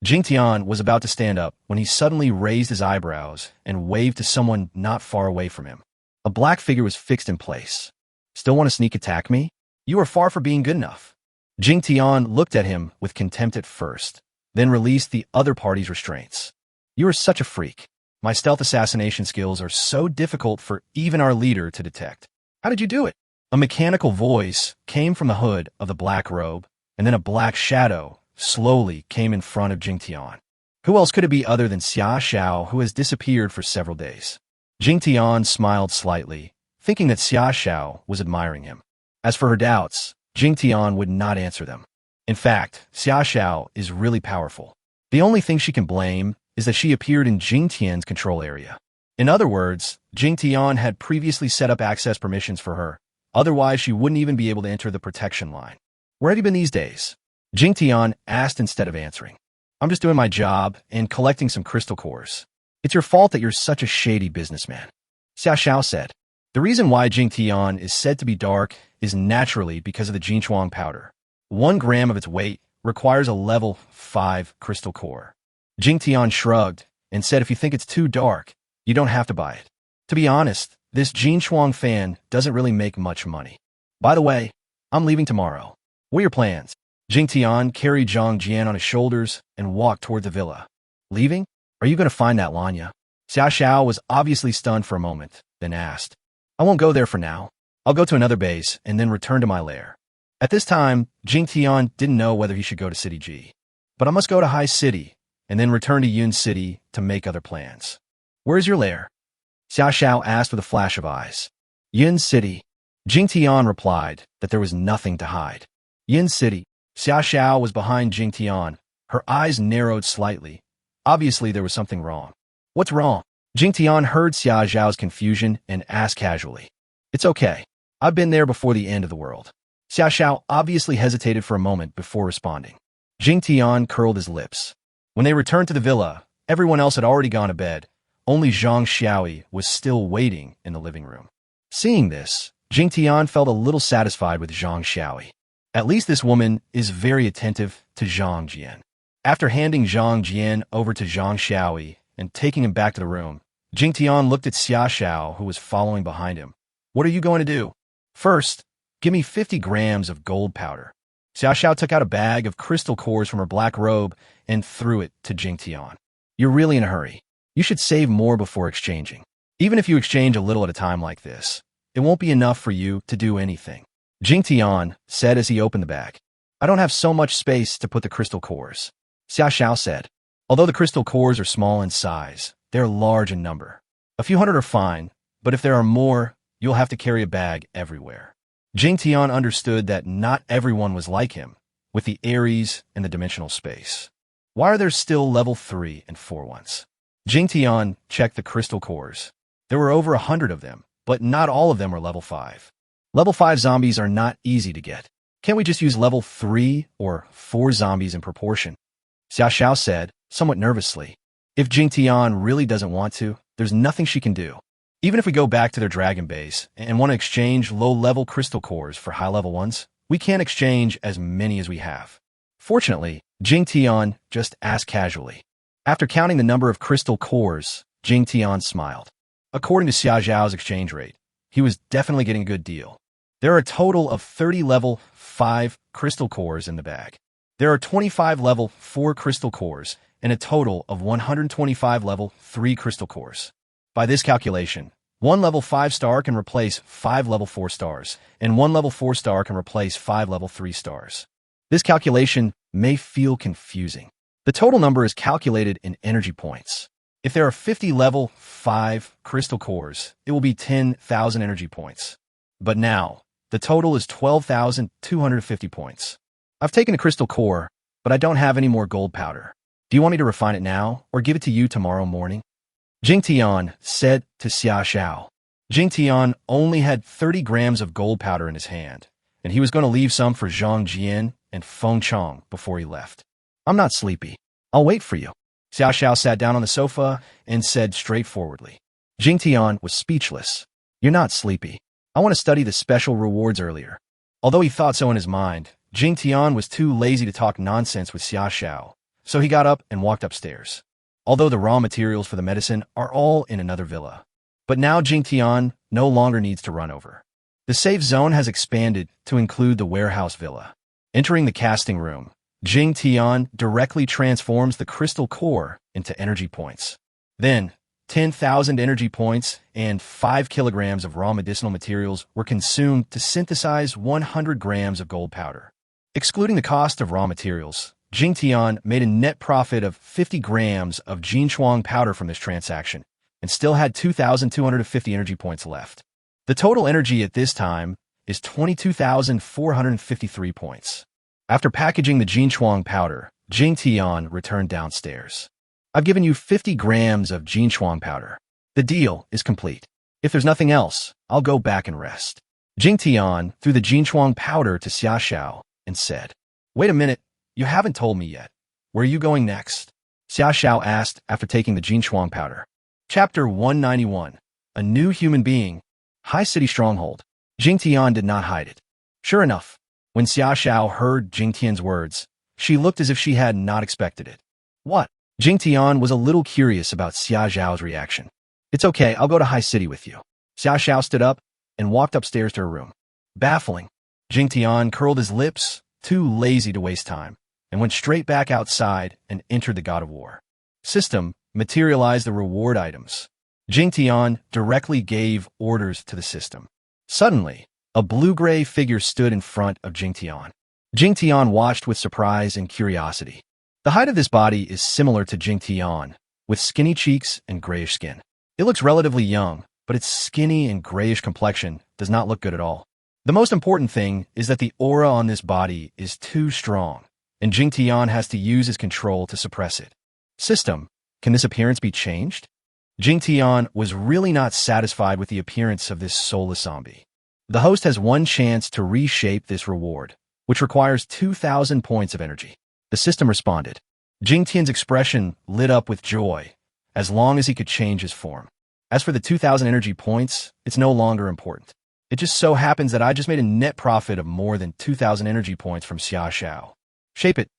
[SPEAKER 1] Jingtian was about to stand up when he suddenly raised his eyebrows and waved to someone not far away from him. A black figure was fixed in place. Still want to sneak attack me? You are far from being good enough. Jingtian looked at him with contempt at first, then released the other party's restraints. You are such a freak. My stealth assassination skills are so difficult for even our leader to detect. How did you do it? A mechanical voice came from the hood of the black robe, and then a black shadow slowly came in front of Jingtian. Who else could it be other than Sasha, who has disappeared for several days? Jingtian smiled slightly, thinking that Sasha was admiring him. As for her doubts, Jingtian would not answer them. In fact, Sasha is really powerful. The only thing she can blame is that she appeared in Jingtian's control area. In other words, Jingtian had previously set up access permissions for her. Otherwise, she wouldn't even be able to enter the protection line. Where have you been these days? Jingtian asked instead of answering. I'm just doing my job and collecting some crystal cores. It's your fault that you're such a shady businessman. Xiaoxiao said. The reason why Jingtian is said to be dark is naturally because of the Jingchuang powder. 1 gram of its weight requires a level 5 crystal core. Jingtian shrugged and said if you think it's too dark, you don't have to buy it. To be honest, this Jingchuang fan doesn't really make much money. By the way, I'm leaving tomorrow. What are your plans? Jingtian carried Jingtian on his shoulders and walked toward the villa. Leaving? Are you going to find that Lanya? Xiaoxiao was obviously stunned for a moment, then asked. I won't go there for now. I'll go to another base and then return to my lair. At this time, Jingtian didn't know whether he should go to City G. But I must go to High City and then return to Yun City to make other plans. Where's your lair? Xiaoxiao asked with a flash of eyes. Yun City. Jingtian replied that there was nothing to hide. Yun City. Xiaoxiao was behind Jingtian. Her eyes narrowed slightly. Obviously, there was something wrong. What's wrong? Jingtian heard Xiaoxiao's confusion and asked casually. It's okay. I've been there before the end of the world. Xiaoxiao obviously hesitated for a moment before responding. Jingtian curled his lips. When they returned to the villa, everyone else had already gone to bed. Only Zhang Xiaoyi was still waiting in the living room. Seeing this, Jingtian felt a little satisfied with Zhang Xiaoyi. At least this woman is very attentive to Zhang Jian. After handing Zhang Jian over to Zhang Xiaoyi and taking him back to the room, Jingtian looked at Xiaoxiao, who was following behind him. What are you going to do? First, give me 50 grams of gold powder. Xiaoxiao took out a bag of crystal cores from her black robe and threw it to Jingtian. You're really in a hurry. You should save more before exchanging. Even if you exchange a little at a time like this, it won't be enough for you to do anything. Jingtian said as he opened the bag. I don't have so much space to put the crystal cores. Xiaoxiao said. Although the crystal cores are small in size, they're large in number. A few hundred are fine, but if there are more, you'll have to carry a bag everywhere. Jingtian understood that not everyone was like him, with the Aries and the dimensional space. Why are there still level 3 and 4 ones? Jingtian checked the crystal cores. There were over 100 of them, but not all of them were level 5. Level 5 zombies are not easy to get. Can't we just use level 3 or 4 zombies in proportion? Xiaoxiao said, somewhat nervously. If Jingtian really doesn't want to, there's nothing she can do. Even if we go back to their dragon base and want to exchange low-level crystal cores for high-level ones, we can't exchange as many as we have. Fortunately, Jingtian just asked casually. After counting the number of crystal cores, Jingtian smiled. According to Xiaoxiao's exchange rate, he was definitely getting a good deal. There are a total of 30 level 5 crystal cores in the bag. There are 25 level 4 crystal cores and a total of 125 level 3 crystal cores. By this calculation, 1 level 5 star can replace 5 level 4 stars, and 1 level 4 star can replace 5 level 3 stars. This calculation may feel confusing. The total number is calculated in energy points. If there are 50 level 5 crystal cores, it will be 10,000 energy points. But now, the total is 12,250 points. I've taken a crystal core, but I don't have any more gold powder. Do you want me to refine it now, or give it to you tomorrow morning? Jingtian said to Xiaoxiao. Jingtian only had 30 grams of gold powder in his hand, and he was going to leave some for Zhang Jian and Fung Chong before he left. I'm not sleepy. I'll wait for you. Xiaoxiao sat down on the sofa and said straightforwardly. Jingtian was speechless. You're not sleepy. I want to study the special rewards earlier. Although he thought so in his mind, Jingtian was too lazy to talk nonsense with Xiaoxiao, So he got up and walked upstairs. Although the raw materials for the medicine are all in another villa. But now Jingtian no longer needs to run over. The safe zone has expanded to include the warehouse villa. Entering the casting room, Jingtian directly transforms the crystal core into energy points. Then, 10,000 energy points and 5 kilograms of raw medicinal materials were consumed to synthesize 100 grams of gold powder. Excluding the cost of raw materials, Jingtian made a net profit of 50 grams of Jinshuang powder from this transaction and still had 2,250 energy points left. The total energy at this time is 22,453 points. After packaging the Jinshuang powder, Jingtian returned downstairs. I've given you 50 grams of Jinshuang powder. The deal is complete. If there's nothing else, I'll go back and rest. Jingtian threw the Jinshuang powder to Sasha and said, "Wait a minute, you haven't told me yet. Where are you going next?" Sasha asked after taking the Jinshuang powder. Chapter 191. A New Human Being. High City Stronghold. Jingtian did not hide it. Sure enough, when Sasha heard Jingtian's words, she looked as if she had not expected it. What? Jingtian was a little curious about Xia Zhao's reaction. "It's okay, I'll go to High City with you." Xia Zhao stood up and walked upstairs to her room. Baffling. Jingtian curled his lips, too lazy to waste time, and went straight back outside and entered the God of War. System materialized the reward items. Jingtian directly gave orders to the system. Suddenly, a blue-gray figure stood in front of Jingtian. Jingtian watched with surprise and curiosity. The height of this body is similar to Jingtian, with skinny cheeks and grayish skin. It looks relatively young, but its skinny and grayish complexion does not look good at all. The most important thing is that the aura on this body is too strong, and Jingtian has to use his control to suppress it. System, can this appearance be changed? Jingtian was really not satisfied with the appearance of this soulless zombie. The host has one chance to reshape this reward, which requires 2,000 points of energy. The system responded. Jingtian's expression lit up with joy, as long as he could change his form. As for the 2,000 energy points, it's no longer important. It just so happens that I just made a net profit of more than 2,000 energy points from Xia Zhao. Shape it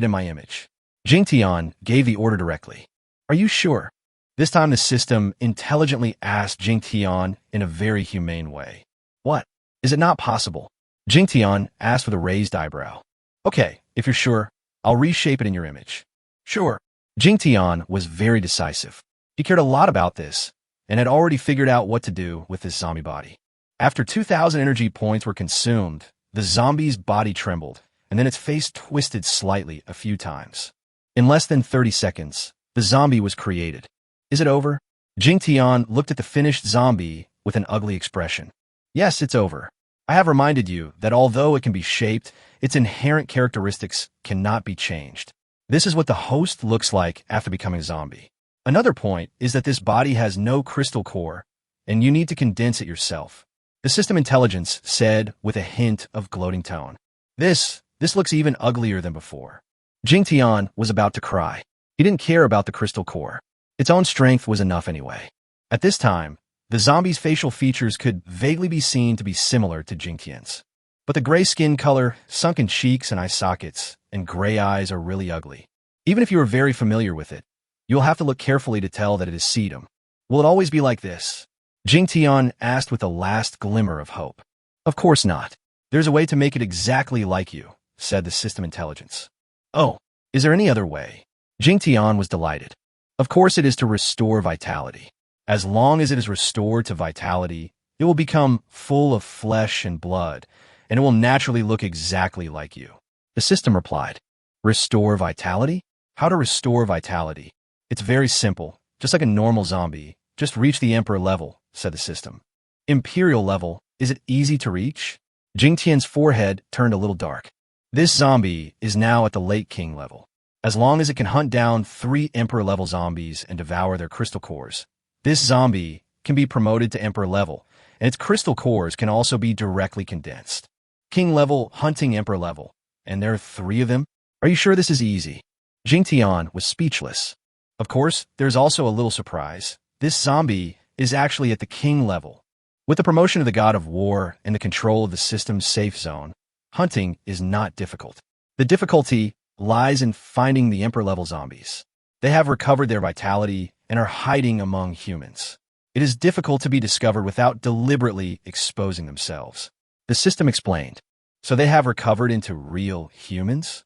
[SPEAKER 1] in my image. Jingtian gave the order directly. Are you sure? This time the system intelligently asked Jingtian in a very humane way. What? Is it not possible? Jingtian asked with a raised eyebrow. Okay, if you're sure, I'll reshape it in your image. Sure. Jingtian was very decisive. He cared a lot about this, and had already figured out what to do with this zombie body. After 2,000 energy points were consumed, the zombie's body trembled, and then its face twisted slightly a few times. In less than 30 seconds, the zombie was created. Is it over? Jingtian looked at the finished zombie with an ugly expression. Yes, it's over. I have reminded you that although it can be shaped, its inherent characteristics cannot be changed. This is what the host looks like after becoming a zombie. Another point is that this body has no crystal core, and you need to condense it yourself. The system intelligence said with a hint of gloating tone. This looks even uglier than before. Jingtian was about to cry. He didn't care about the crystal core. Its own strength was enough anyway. At this time, the zombie's facial features could vaguely be seen to be similar to Jingtian's. But the gray skin color, sunken cheeks and eye sockets, and gray eyes are really ugly. Even if you are very familiar with it, you'll have to look carefully to tell that it is sedum. Will it always be like this? Jingtian asked with a last glimmer of hope. Of course not. There's a way to make it exactly like you, said the system intelligence. Oh, is there any other way? Jingtian was delighted. Of course it is to restore vitality. As long as it is restored to vitality, it will become full of flesh and blood, and it will naturally look exactly like you. The system replied. Restore vitality? How to restore vitality? It's very simple, just like a normal zombie. Just reach the Emperor level, said the system. Imperial level, is it easy to reach? Jingtian's forehead turned a little dark. This zombie is now at the late king level. As long as it can hunt down 3 Emperor-level zombies and devour their crystal cores, this zombie can be promoted to Emperor level, and its crystal cores can also be directly condensed. King level, hunting Emperor level, and there are 3 of them? Are you sure this is easy? Jingtian was speechless. Of course, there's also a little surprise. This zombie is actually at the king level. With the promotion of the God of War and the control of the system's safe zone, hunting is not difficult. The difficulty lies in finding the Emperor-level zombies. They have recovered their vitality and are hiding among humans. It is difficult to be discovered without deliberately exposing themselves. The system explained. So they have recovered into real humans?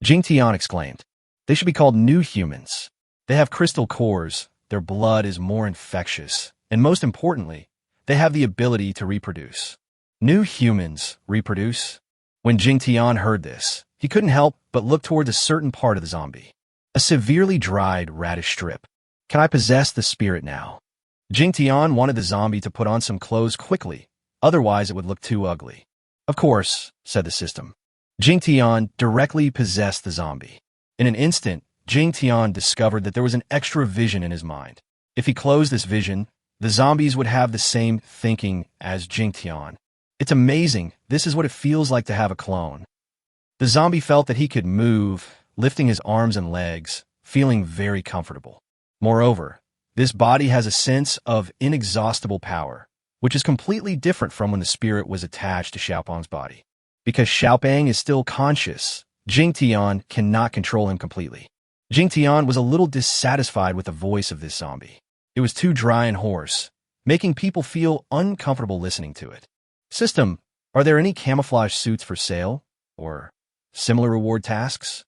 [SPEAKER 1] Jingtian exclaimed. They should be called new humans. They have crystal cores, their blood is more infectious, and most importantly, they have the ability to reproduce. New humans reproduce? When Jingtian heard this, he couldn't help but look toward a certain part of the zombie. A severely dried radish strip. Can I possess the spirit now? Jingtian wanted the zombie to put on some clothes quickly, otherwise it would look too ugly. Of course, said the system. Jingtian directly possessed the zombie. In an instant, Jingtian discovered that there was an extra vision in his mind. If he closed this vision, the zombies would have the same thinking as Jingtian. It's amazing, this is what it feels like to have a clone. The zombie felt that he could move, lifting his arms and legs, feeling very comfortable. Moreover, this body has a sense of inexhaustible power, which is completely different from when the spirit was attached to Xiaopeng's body. Because Xiaopeng is still conscious, Jingtian cannot control him completely. Jingtian was a little dissatisfied with the voice of this zombie. It was too dry and hoarse, making people feel uncomfortable listening to it. System, are there any camouflage suits for sale? Or similar reward tasks?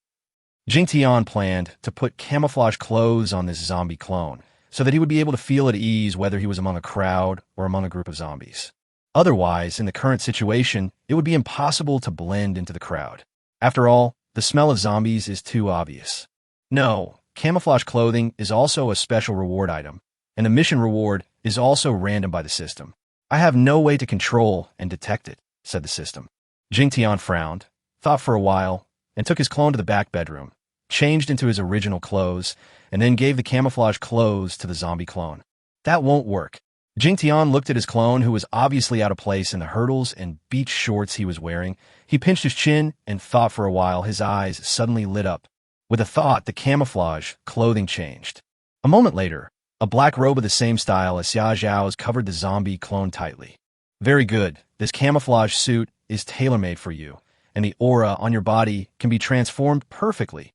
[SPEAKER 1] Jingtian planned to put camouflage clothes on this zombie clone, so that he would be able to feel at ease whether he was among a crowd or among a group of zombies. Otherwise, in the current situation, it would be impossible to blend into the crowd. After all, the smell of zombies is too obvious. No, camouflage clothing is also a special reward item, and the mission reward is also random by the system. I have no way to control and detect it, said the system. Jingtian frowned, thought for a while, and took his clone to the back bedroom, changed into his original clothes, and then gave the camouflage clothes to the zombie clone. That won't work. Jingtian looked at his clone, who was obviously out of place in the hurdles and beach shorts he was wearing. He pinched his chin and thought for a while. His eyes suddenly lit up. With a thought, the camouflage clothing changed. A moment later, a black robe of the same style as Xia Zhao's covered the zombie clone tightly. Very good. This camouflage suit is tailor-made for you, and the aura on your body can be transformed perfectly.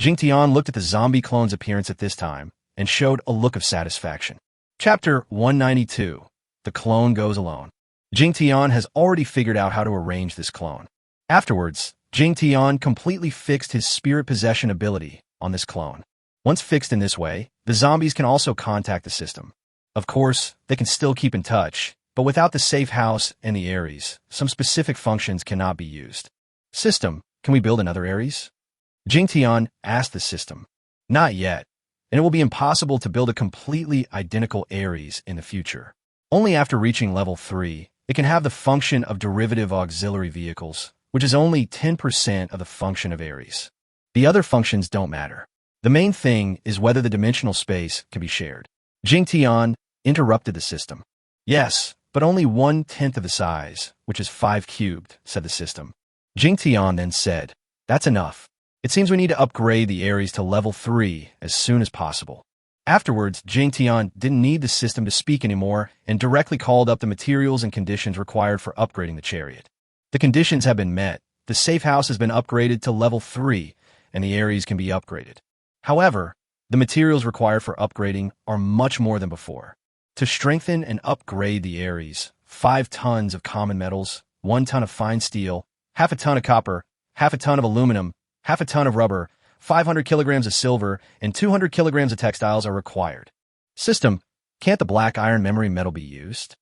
[SPEAKER 1] Jingtian looked at the zombie clone's appearance at this time and showed a look of satisfaction. Chapter 192. The clone goes alone. Jingtian has already figured out how to arrange this clone. Afterwards, Jingtian completely fixed his spirit possession ability on this clone. Once fixed in this way, the zombies can also contact the system. Of course, they can still keep in touch, but without the safe house and the Aries, some specific functions cannot be used. System, can we build another Aries? Jingtian asked the system. Not yet, and it will be impossible to build a completely identical Aries in the future. Only after reaching level 3, it can have the function of derivative auxiliary vehicles, which is only 10% of the function of Aries. The other functions don't matter. The main thing is whether the dimensional space can be shared. Jingtian interrupted the system. Yes, but only 1/10 of the size, which is 5 cubed, said the system. Jingtian then said, that's enough. It seems we need to upgrade the Aries to level 3 as soon as possible. Afterwards, Jingtian didn't need the system to speak anymore and directly called up the materials and conditions required for upgrading the chariot. The conditions have been met, the safe house has been upgraded to level 3, and the Aries can be upgraded. However, the materials required for upgrading are much more than before. To strengthen and upgrade the Aries, 5 tons of common metals, 1 ton of fine steel, half a ton of copper, half a ton of aluminum, half a ton of rubber, 500 kilograms of silver, and 200 kilograms of textiles are required. System, can't the black iron memory metal be used?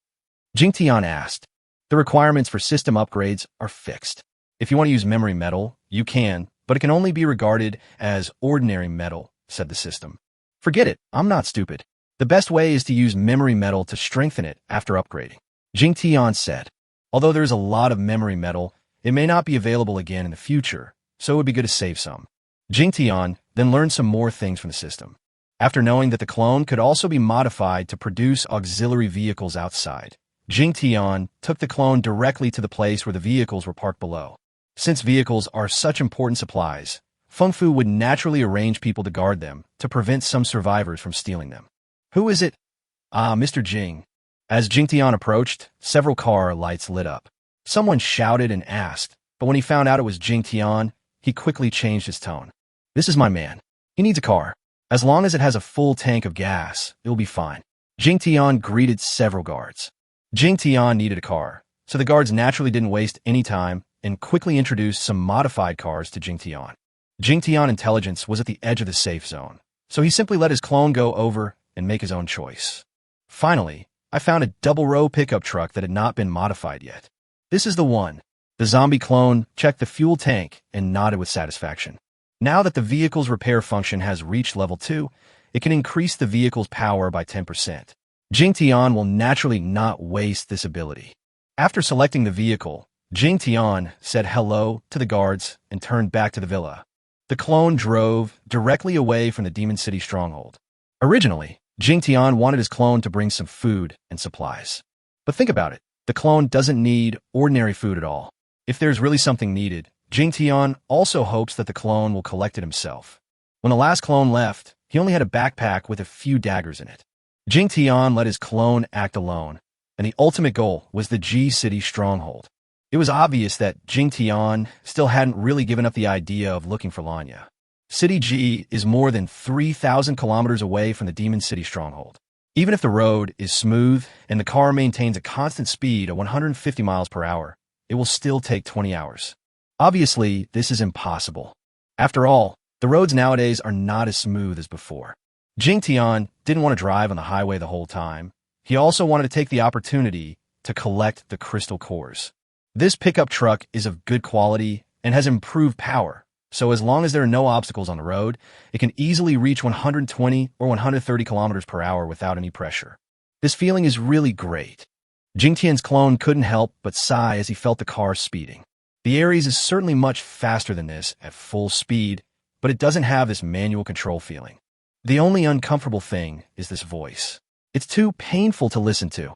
[SPEAKER 1] Jingtian asked. The requirements for system upgrades are fixed. If you want to use memory metal, you can, but it can only be regarded as ordinary metal, said the system. Forget it, I'm not stupid. The best way is to use memory metal to strengthen it after upgrading. Jingtian said. Although there is a lot of memory metal, it may not be available again in the future, so it would be good to save some. Jingtian then learned some more things from the system. After knowing that the clone could also be modified to produce auxiliary vehicles outside, Jingtian took the clone directly to the place where the vehicles were parked below. Since vehicles are such important supplies, Fung Fu would naturally arrange people to guard them to prevent some survivors from stealing them. Who is it? Ah, Mr. Jing. As Jingtian approached, several car lights lit up. Someone shouted and asked, but when he found out it was Jingtian, he quickly changed his tone. This is my man. He needs a car. As long as it has a full tank of gas, it will be fine. Jingtian greeted several guards. Jingtian needed a car, so the guards naturally didn't waste any time and quickly introduced some modified cars to Jingtian. Jingtian intelligence was at the edge of the safe zone, so he simply let his clone go over and make his own choice. Finally, I found a double-row pickup truck that had not been modified yet. This is the one. The zombie clone checked the fuel tank and nodded with satisfaction. Now that the vehicle's repair function has reached level 2, it can increase the vehicle's power by 10%. Jingtian will naturally not waste this ability. After selecting the vehicle, Jingtian said hello to the guards and turned back to the villa. The clone drove directly away from the Demon City stronghold. Originally, Jingtian wanted his clone to bring some food and supplies. But think about it, the clone doesn't need ordinary food at all. If there's really something needed, Jingtian also hopes that the clone will collect it himself. When the last clone left, he only had a backpack with a few daggers in it. Jingtian let his clone act alone, and the ultimate goal was the G City stronghold. It was obvious that Jingtian still hadn't really given up the idea of looking for Leian. City G is more than 3,000 kilometers away from the Demon City stronghold. Even if the road is smooth and the car maintains a constant speed of 150 miles per hour, it will still take 20 hours. Obviously, this is impossible. After all, the roads nowadays are not as smooth as before. Jingtian didn't want to drive on the highway the whole time. He also wanted to take the opportunity to collect the crystal cores. This pickup truck is of good quality and has improved power, so as long as there are no obstacles on the road, it can easily reach 120 or 130 kilometers per hour without any pressure. This feeling is really great. Jingtian's clone couldn't help but sigh as he felt the car speeding. The Aries is certainly much faster than this at full speed, but it doesn't have this manual control feeling. The only uncomfortable thing is this voice. It's too painful to listen to.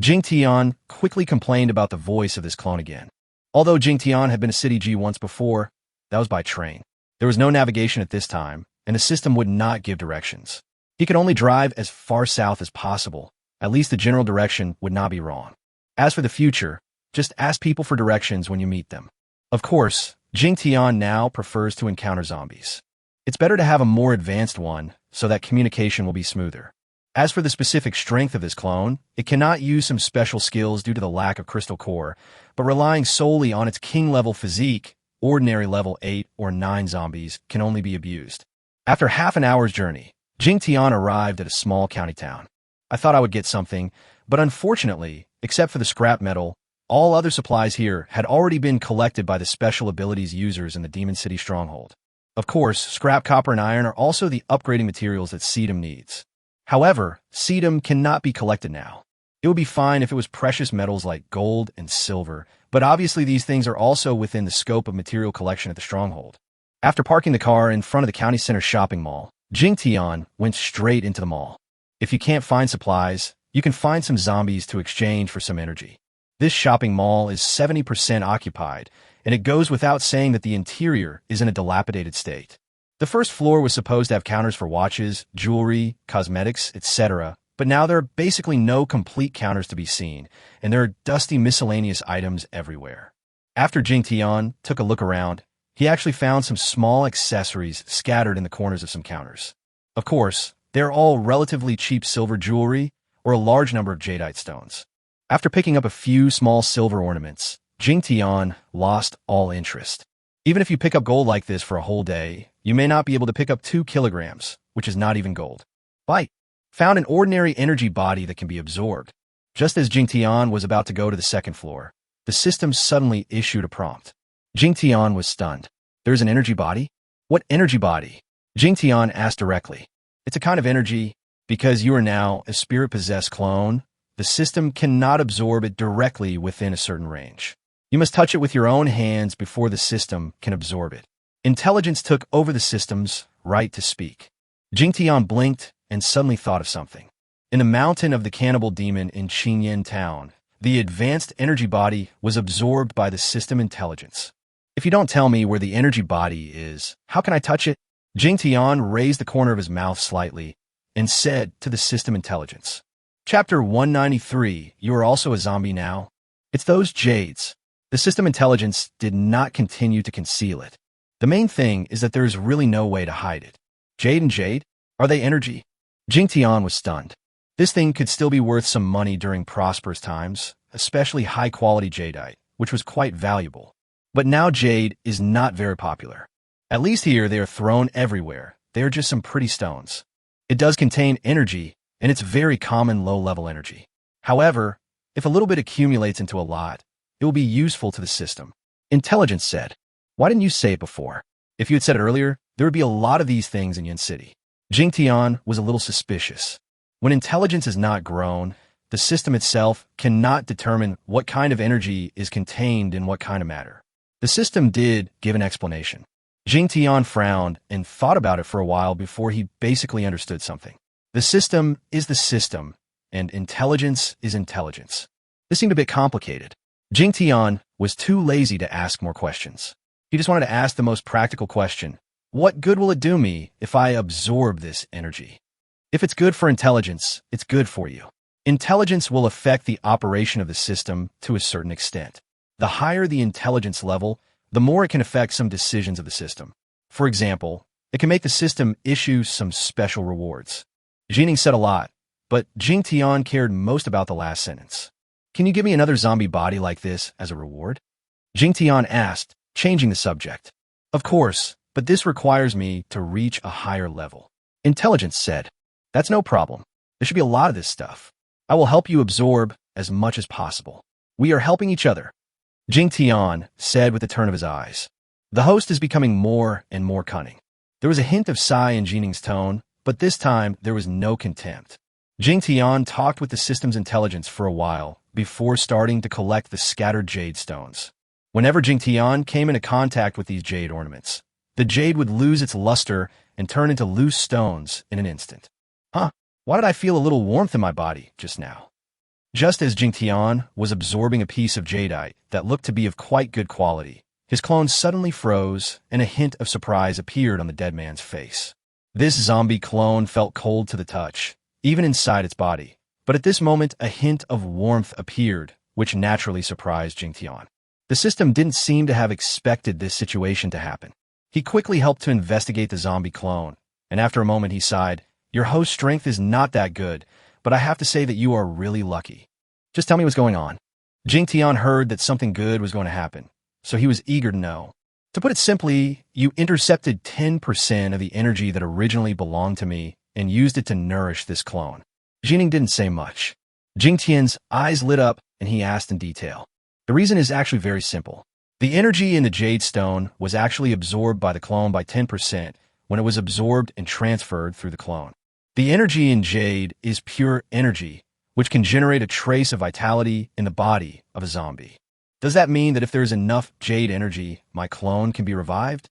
[SPEAKER 1] Jingtian quickly complained about the voice of this clone again. Although Jingtian had been to City G once before, that was by train. There was no navigation at this time, and the system would not give directions. He could only drive as far south as possible. At least the general direction would not be wrong. As for the future, just ask people for directions when you meet them. Of course, Jingtian now prefers to encounter zombies. It's better to have a more advanced one so that communication will be smoother. As for the specific strength of this clone, it cannot use some special skills due to the lack of crystal core, but relying solely on its king-level physique, ordinary level 8 or 9 zombies can only be abused. After half an hour's journey, Jingtian arrived at a small county town. I thought I would get something, but unfortunately, except for the scrap metal, all other supplies here had already been collected by the special abilities users in the Demon City stronghold. Of course, scrap copper and iron are also the upgrading materials that Sedum needs. However, Sedum cannot be collected now. It would be fine if it was precious metals like gold and silver, but obviously these things are also within the scope of material collection at the stronghold. After parking the car in front of the county center shopping mall, Jingtian went straight into the mall. If you can't find supplies, you can find some zombies to exchange for some energy. This shopping mall is 70% occupied, and it goes without saying that the interior is in a dilapidated state. The first floor was supposed to have counters for watches, jewelry, cosmetics, etc., but now there are basically no complete counters to be seen, and there are dusty miscellaneous items everywhere. After Jingtian took a look around, he actually found some small accessories scattered in the corners of some counters. Of course, they're all relatively cheap silver jewelry or a large number of jadeite stones. After picking up a few small silver ornaments, Jingtian lost all interest. Even if you pick up gold like this for a whole day, you may not be able to pick up 2 kilograms, which is not even gold. Bite. Found an ordinary energy body that can be absorbed. Just as Jingtian was about to go to the second floor, the system suddenly issued a prompt. Jingtian was stunned. There's an energy body? What energy body? Jingtian asked directly. It's a kind of energy. Because you are now a spirit-possessed clone, the system cannot absorb it directly within a certain range. You must touch it with your own hands before the system can absorb it. Intelligence took over the system's right to speak. Jingtian blinked and suddenly thought of something. In the mountain of the cannibal demon in Qingyan town, the advanced energy body was absorbed by the system intelligence. If you don't tell me where the energy body is, how can I touch it? Jingtian raised the corner of his mouth slightly and said to the system intelligence. Chapter 193, you are also a zombie now? It's those jades. The system intelligence did not continue to conceal it. The main thing is that there's really no way to hide it. Jade and jade? Are they energy? Jingtian was stunned. This thing could still be worth some money during prosperous times, especially high-quality jadeite, which was quite valuable. But now jade is not very popular. At least here they are thrown everywhere. They are just some pretty stones. It does contain energy, and it's very common low-level energy. However, if a little bit accumulates into a lot, it will be useful to the system. Intelligence said, "Why didn't you say it before? If you had said it earlier, there would be a lot of these things in Yuan City." Jingtian was a little suspicious. When intelligence is not grown, the system itself cannot determine what kind of energy is contained in what kind of matter. The system did give an explanation. Jingtian frowned and thought about it for a while before he basically understood something. The system is the system, and intelligence is intelligence. This seemed a bit complicated. Jingtian was too lazy to ask more questions. He just wanted to ask the most practical question. What good will it do me if I absorb this energy? If it's good for intelligence, it's good for you. Intelligence will affect the operation of the system to a certain extent. The higher the intelligence level, the more it can affect some decisions of the system. For example, it can make the system issue some special rewards. Jining said a lot, but Jingtian cared most about the last sentence. Can you give me another zombie body like this as a reward? Jingtian asked, changing the subject. Of course, but this requires me to reach a higher level. Intelligence said, that's no problem. There should be a lot of this stuff. I will help you absorb as much as possible. We are helping each other. Jingtian said with a turn of his eyes. The host is becoming more and more cunning. There was a hint of sigh in Jining's tone, but this time there was no contempt. Jingtian talked with the system's intelligence for a while before starting to collect the scattered jade stones. Whenever Jingtian came into contact with these jade ornaments, the jade would lose its luster and turn into loose stones in an instant. Huh, why did I feel a little warmth in my body just now? Just as Jingtian was absorbing a piece of jadeite that looked to be of quite good quality, his clone suddenly froze and a hint of surprise appeared on the dead man's face. This zombie clone felt cold to the touch, even inside its body, but at this moment a hint of warmth appeared, which naturally surprised Jingtian. The system didn't seem to have expected this situation to happen. He quickly helped to investigate the zombie clone, and after a moment he sighed, "Your host's strength is not that good, but I have to say that you are really lucky. Just tell me what's going on." Jingtian heard that something good was going to happen, so he was eager to know. To put it simply, you intercepted 10% of the energy that originally belonged to me and used it to nourish this clone. Jining didn't say much. Jingtian's eyes lit up and he asked in detail. The reason is actually very simple. The energy in the jade stone was actually absorbed by the clone by 10% when it was absorbed and transferred through the clone. The energy in jade is pure energy, which can generate a trace of vitality in the body of a zombie. Does that mean that if there is enough jade energy, my clone can be revived?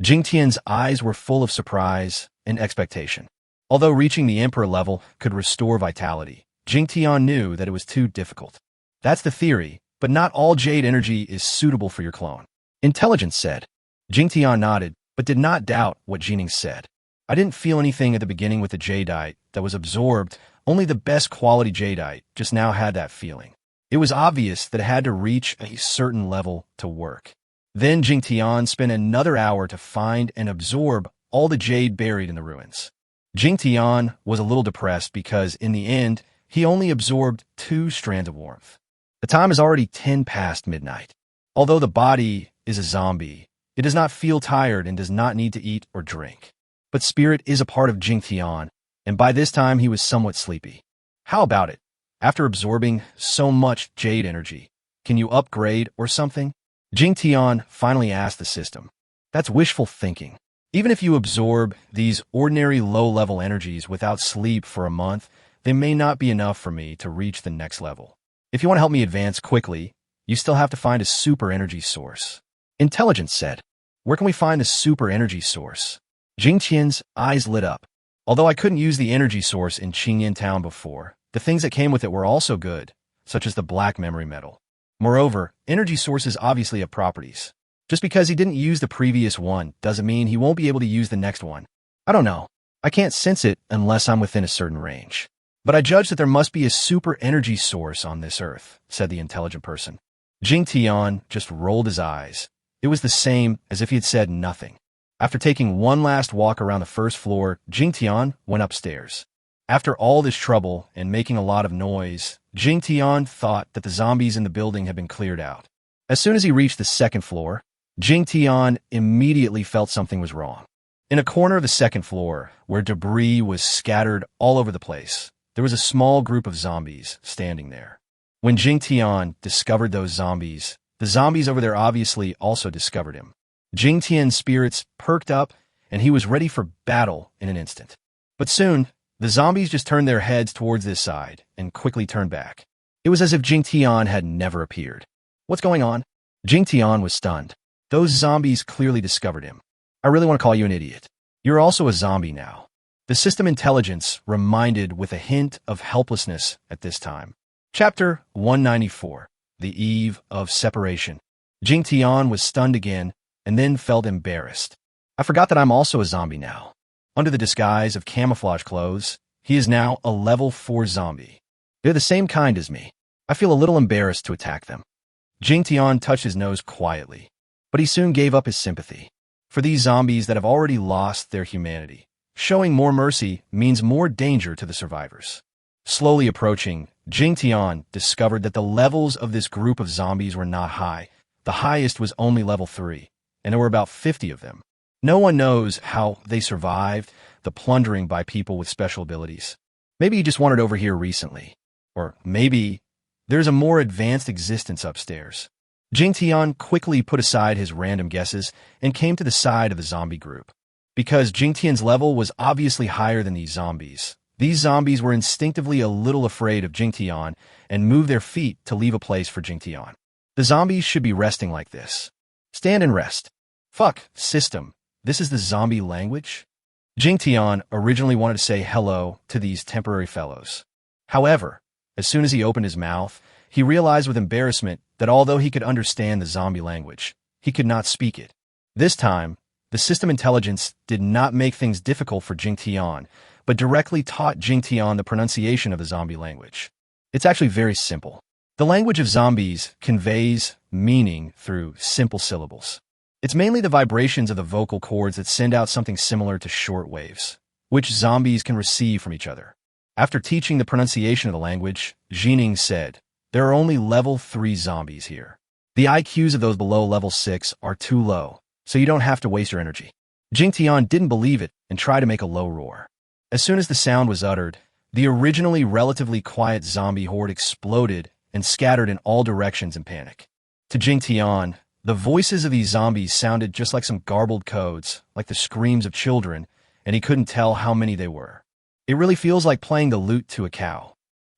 [SPEAKER 1] Jingtian's eyes were full of surprise and expectation. Although reaching the Emperor level could restore vitality, Jingtian knew that it was too difficult. That's the theory, but not all jade energy is suitable for your clone. Intelligence said. Jingtian nodded, but did not doubt what Jining said. I didn't feel anything at the beginning with the jadeite that was absorbed. Only the best quality jadeite just now had that feeling. It was obvious that it had to reach a certain level to work. Then Jingtian spent another hour to find and absorb all the jade buried in the ruins. Jingtian was a little depressed because, in the end, he only absorbed 2 strands of warmth. The time is already 10 past midnight. Although the body is a zombie, it does not feel tired and does not need to eat or drink. But spirit is a part of Jingtian, and by this time he was somewhat sleepy. How about it? After absorbing so much jade energy, can you upgrade or something? Jingtian finally asked the system. That's wishful thinking. Even if you absorb these ordinary low-level energies without sleep for a month, they may not be enough for me to reach the next level. If you want to help me advance quickly, you still have to find a super energy source. Intelligence said. Where can we find the super energy source? Jingtian's eyes lit up. Although I couldn't use the energy source in Qingyan Town before, the things that came with it were also good, such as the black memory metal. Moreover, energy sources obviously have properties. Just because he didn't use the previous one doesn't mean he won't be able to use the next one. I don't know. I can't sense it unless I'm within a certain range. But I judge that there must be a super energy source on this earth, said the intelligent person. Jingtian just rolled his eyes. It was the same as if he had said nothing. After taking one last walk around the first floor, Jingtian went upstairs. After all this trouble and making a lot of noise, Jingtian thought that the zombies in the building had been cleared out. As soon as he reached the second floor, Jingtian immediately felt something was wrong. In a corner of the second floor, where debris was scattered all over the place, there was a small group of zombies standing there. When Jingtian discovered those zombies, the zombies over there obviously also discovered him. Jingtian's spirits perked up, and he was ready for battle in an instant. But soon, the zombies just turned their heads towards this side and quickly turned back. It was as if Jingtian had never appeared. What's going on? Jingtian was stunned. Those zombies clearly discovered him. I really want to call you an idiot. You're also a zombie now. The system intelligence reminded with a hint of helplessness at this time. Chapter 194. The Eve of Separation. Jingtian was stunned again and then felt embarrassed. I forgot that I'm also a zombie now. Under the disguise of camouflage clothes, he is now a level 4 zombie. They're the same kind as me. I feel a little embarrassed to attack them. Jingtian touched his nose quietly, but he soon gave up his sympathy. For these zombies that have already lost their humanity, showing more mercy means more danger to the survivors. Slowly approaching, Jingtian discovered that the levels of this group of zombies were not high. The highest was only level 3, and there were about 50 of them. No one knows how they survived the plundering by people with special abilities. Maybe he just wandered over here recently. Or maybe there's a more advanced existence upstairs. Jingtian quickly put aside his random guesses and came to the side of the zombie group. Because Jingtian's level was obviously higher than these zombies were instinctively a little afraid of Jingtian and moved their feet to leave a place for Jingtian. The zombies should be resting like this. Stand and rest. Fuck, system. This is the zombie language? Jingtian originally wanted to say hello to these temporary fellows. However, as soon as he opened his mouth, he realized with embarrassment that although he could understand the zombie language, he could not speak it. This time, the system intelligence did not make things difficult for Jingtian, but directly taught Jingtian the pronunciation of the zombie language. It's actually very simple. The language of zombies conveys meaning through simple syllables. It's mainly the vibrations of the vocal cords that send out something similar to short waves, which zombies can receive from each other. After teaching the pronunciation of the language, Jining said, "There are only level 3 zombies here. The IQs of those below level 6 are too low, so you don't have to waste your energy." Jingtian didn't believe it and tried to make a low roar. As soon as the sound was uttered, the originally relatively quiet zombie horde exploded and scattered in all directions in panic. To Jingtian, the voices of these zombies sounded just like some garbled codes, like the screams of children, and he couldn't tell how many they were. It really feels like playing the lute to a cow.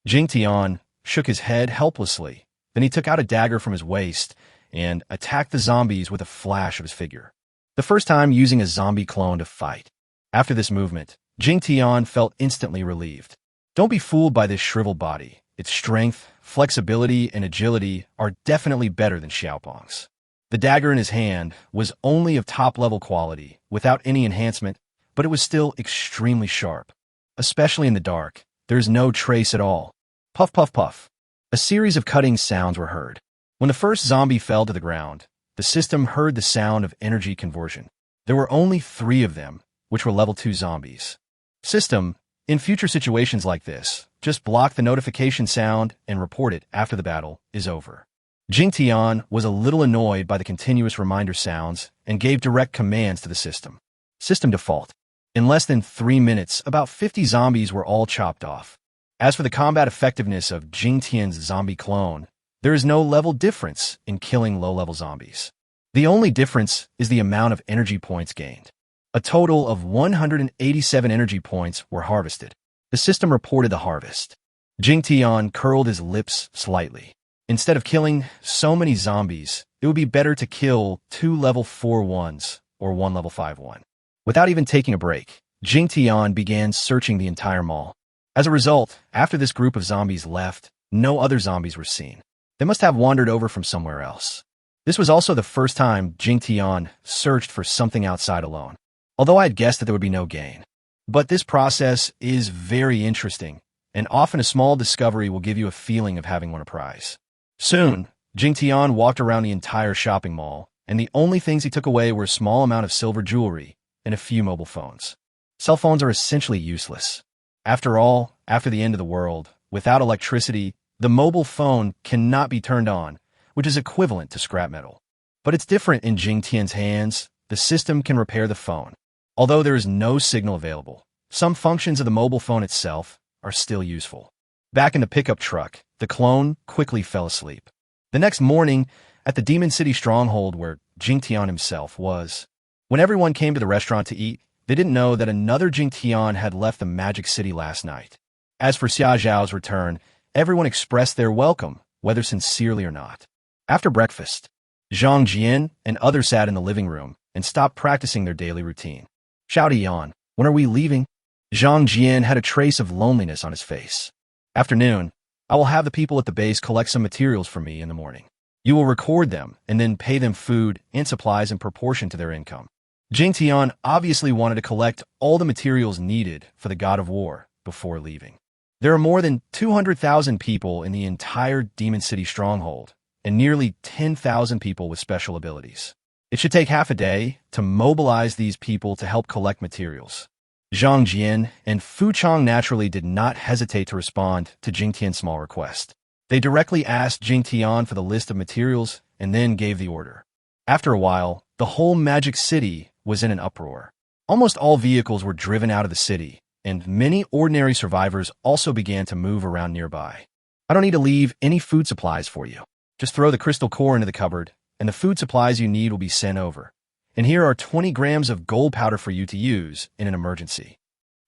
[SPEAKER 1] Jingtian shook his head helplessly. Then he took out a dagger from his waist and attacked the zombies with a flash of his figure. The first time using a zombie clone to fight. After this movement, Jingtian felt instantly relieved. Don't be fooled by this shriveled body. Its strength, flexibility, and agility are definitely better than Xiaopong's. The dagger in his hand was only of top-level quality, without any enhancement, but it was still extremely sharp. Especially in the dark, there's no trace at all. Puff, puff, puff. A series of cutting sounds were heard. When the first zombie fell to the ground, the system heard the sound of energy conversion. There were only 3 of them, which were level 2 zombies. System, in future situations like this, just block the notification sound and report it after the battle is over. Jingtian was a little annoyed by the continuous reminder sounds and gave direct commands to the system. System default. In less than 3 minutes, about 50 zombies were all chopped off. As for the combat effectiveness of Jingtian's zombie clone, there is no level difference in killing low-level zombies. The only difference is the amount of energy points gained. A total of 187 energy points were harvested. The system reported the harvest. Jingtian curled his lips slightly. Instead of killing so many zombies, it would be better to kill 2 level 4 ones or 1 level 5 one. Without even taking a break, Jingtian began searching the entire mall. As a result, after this group of zombies left, no other zombies were seen. They must have wandered over from somewhere else. This was also the first time Jingtian searched for something outside alone, although I had guessed that there would be no gain. But this process is very interesting, and often a small discovery will give you a feeling of having won a prize. Soon, Jingtian walked around the entire shopping mall, and the only things he took away were a small amount of silver jewelry and a few mobile phones. Cell phones are essentially useless. After all, after the end of the world, without electricity, the mobile phone cannot be turned on, which is equivalent to scrap metal. But it's different in Jingtian's hands. The system can repair the phone. Although there is no signal available, some functions of the mobile phone itself are still useful. Back in the pickup truck, the clone quickly fell asleep. The next morning, at the Demon City stronghold where Jingtian himself was, when everyone came to the restaurant to eat, they didn't know that another Jingtian had left the Magic City last night. As for Xia Zhao's return, everyone expressed their welcome, whether sincerely or not. After breakfast, Zhang Jian and others sat in the living room and stopped practicing their daily routine. Shouted Yuan, when are we leaving? Zhang Jian had a trace of loneliness on his face. Afternoon, I will have the people at the base collect some materials for me in the morning. You will record them and then pay them food and supplies in proportion to their income. Jingtian obviously wanted to collect all the materials needed for the God of War before leaving. There are more than 200,000 people in the entire Demon City stronghold, and nearly 10,000 people with special abilities. It should take half a day to mobilize these people to help collect materials. Zhang Jian and Fu Chang naturally did not hesitate to respond to Jingtian's small request. They directly asked Jingtian for the list of materials and then gave the order. After a while, the whole Magic City was in an uproar. Almost all vehicles were driven out of the city, and many ordinary survivors also began to move around nearby. I don't need to leave any food supplies for you. Just throw the crystal core into the cupboard, and the food supplies you need will be sent over. And here are 20 grams of gold powder for you to use in an emergency.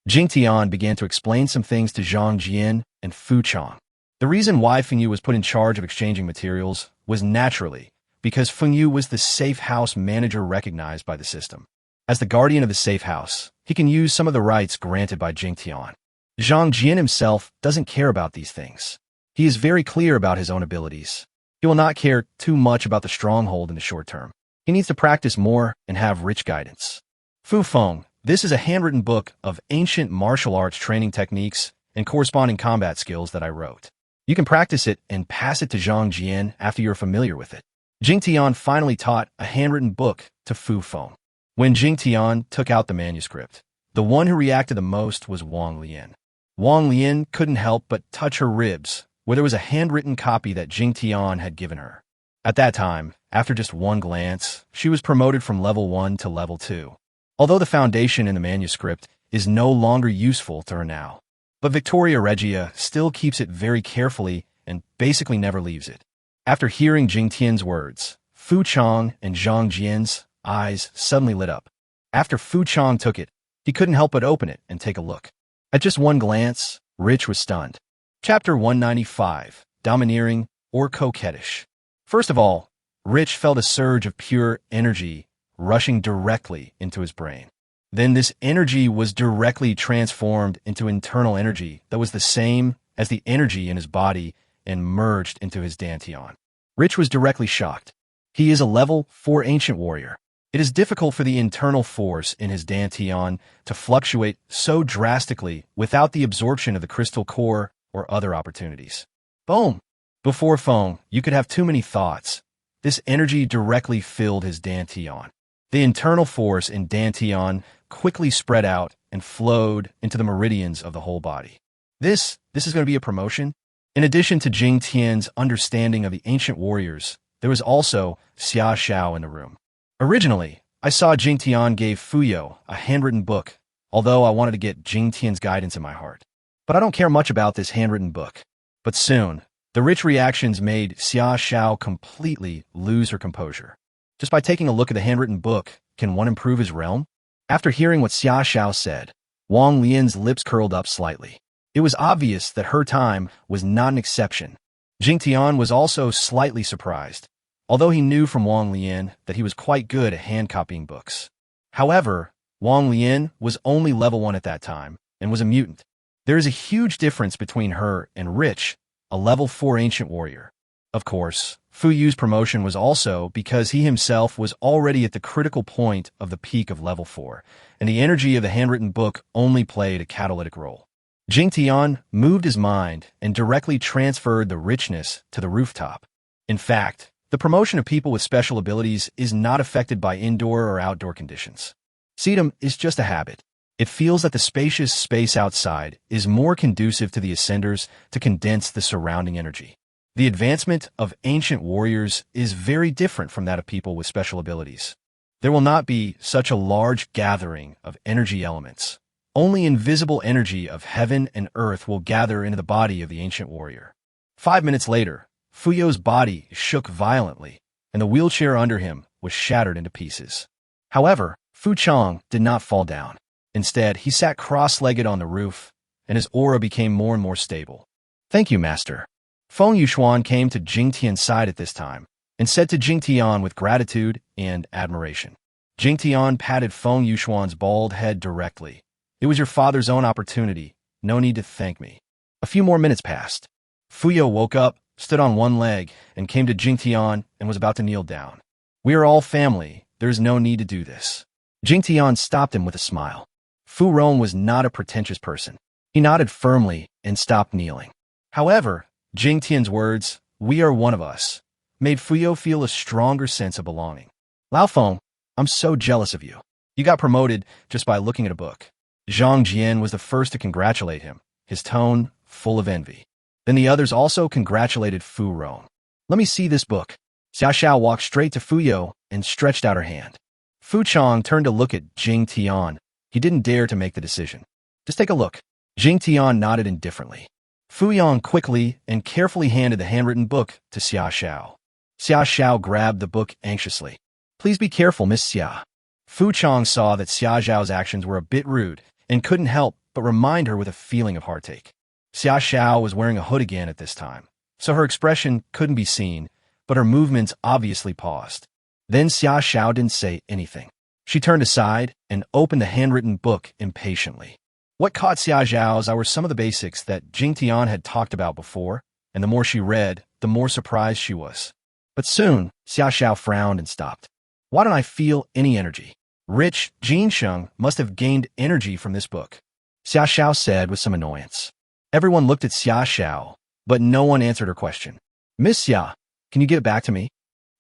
[SPEAKER 1] Jingtian began to explain some things to Zhang Jian and Fu Chang. The reason why Fung Yu was put in charge of exchanging materials was naturally because Fung Yu was the safe house manager recognized by the system. As the guardian of the safe house, he can use some of the rights granted by Jingtian. Zhang Jian himself doesn't care about these things. He is very clear about his own abilities. He will not care too much about the stronghold in the short term. He needs to practice more and have rich guidance. Fung, this is a handwritten book of ancient martial arts training techniques and corresponding combat skills that I wrote. You can practice it and pass it to Zhang Jian after you're familiar with it. Jingtian finally taught a handwritten book to Fung. When Jingtian took out the manuscript, the one who reacted the most was Wong Leian. Wong Leian couldn't help but touch her ribs, where there was a handwritten copy that Jingtian had given her. At that time, after just one glance, she was promoted from level 1 to level 2. Although the foundation in the manuscript is no longer useful to her now. But Victoria Regia still keeps it very carefully and basically never leaves it. After hearing Jingtian's words, Fu Chang and Zhang Jian's eyes suddenly lit up. After Fu Chang took it, he couldn't help but open it and take a look. At just one glance, Rich was stunned. Chapter 195, Domineering or Coquettish. First of all, Rich felt a surge of pure energy rushing directly into his brain. Then this energy was directly transformed into internal energy that was the same as the energy in his body and merged into his dantian. Rich was directly shocked. He is a level 4 ancient warrior. It is difficult for the internal force in his dantian to fluctuate so drastically without the absorption of the crystal core or other opportunities. Boom! Before Fung, you could have too many thoughts. This energy directly filled his dantian. The internal force in dantian quickly spread out and flowed into the meridians of the whole body. This is going to be a promotion. In addition to Jingtian's understanding of the ancient warriors, there was also Xia Xiao in the room. Originally, I saw Jingtian gave Fuyo a handwritten book, although I wanted to get Jingtian's guidance in my heart. But I don't care much about this handwritten book. But soon, the rich reactions made Xia Xiao completely lose her composure. Just by taking a look at the handwritten book, can one improve his realm? After hearing what Xia Xiao said, Wong Lian's lips curled up slightly. It was obvious that her time was not an exception. Jingtian was also slightly surprised, although he knew from Wong Lian that he was quite good at hand-copying books. However, Wong Lian was only level 1 at that time and was a mutant. There is a huge difference between her and Rich, a level 4 ancient warrior. Of course, Fu Yu's promotion was also because he himself was already at the critical point of the peak of level 4, and the energy of the handwritten book only played a catalytic role. Jingtian moved his mind and directly transferred the richness to the rooftop. In fact, The promotion of people with special abilities is not affected by indoor or outdoor conditions. Sedum is just a habit. It feels that the spacious space outside is more conducive to the Ascenders to condense the surrounding energy. The advancement of ancient warriors is very different from that of people with special abilities. There will not be such a large gathering of energy elements. Only invisible energy of heaven and earth will gather into the body of the ancient warrior. 5 minutes later, Fuyo's body shook violently, and the wheelchair under him was shattered into pieces. However, Fu Chang did not fall down. Instead, he sat cross-legged on the roof, and his aura became more and more stable. "Thank you, Master." Fung Yu came to Jingtian's side at this time, and said to Jingtian with gratitude and admiration. Jingtian patted Fung Yu's bald head directly. "It was your father's own opportunity. No need to thank me." A few more minutes passed. Fuyo woke up, stood on one leg, and came to Jingtian and was about to kneel down. "We are all family. There is no need to do this." Jingtian stopped him with a smile. Fu Rong was not a pretentious person. He nodded firmly and stopped kneeling. However, Jingtian's words, "We are one of us," made Fuyo feel a stronger sense of belonging. "Lao Feng, I'm so jealous of you. You got promoted just by looking at a book." Zhang Jian was the first to congratulate him, his tone full of envy. Then the others also congratulated Fu Rong. "Let me see this book." Sasha walked straight to Fuyo and stretched out her hand. Fu Chang turned to look at Jingtian. He didn't dare to make the decision. "Just take a look." Jingtian nodded indifferently. Fu Yang quickly and carefully handed the handwritten book to Xia Xiao. Xia Xiao grabbed the book anxiously. "Please be careful, Miss Xia." Fu Chang saw that Xia Xiao's actions were a bit rude and couldn't help but remind her with a feeling of heartache. Xia Xiao was wearing a hood again at this time, so her expression couldn't be seen, but her movements obviously paused. Then Xia Xiao didn't say anything. She turned aside and opened the handwritten book impatiently. What caught Xia Xiao's eye were some of the basics that Jingtian had talked about before, and the more she read, the more surprised she was. But soon, Xia Xiao frowned and stopped. "Why don't I feel any energy? Rich Jingsheng must have gained energy from this book," Xia Xiao said with some annoyance. Everyone looked at Xia Xiao, but no one answered her question. "Miss Xia, can you give it back to me?"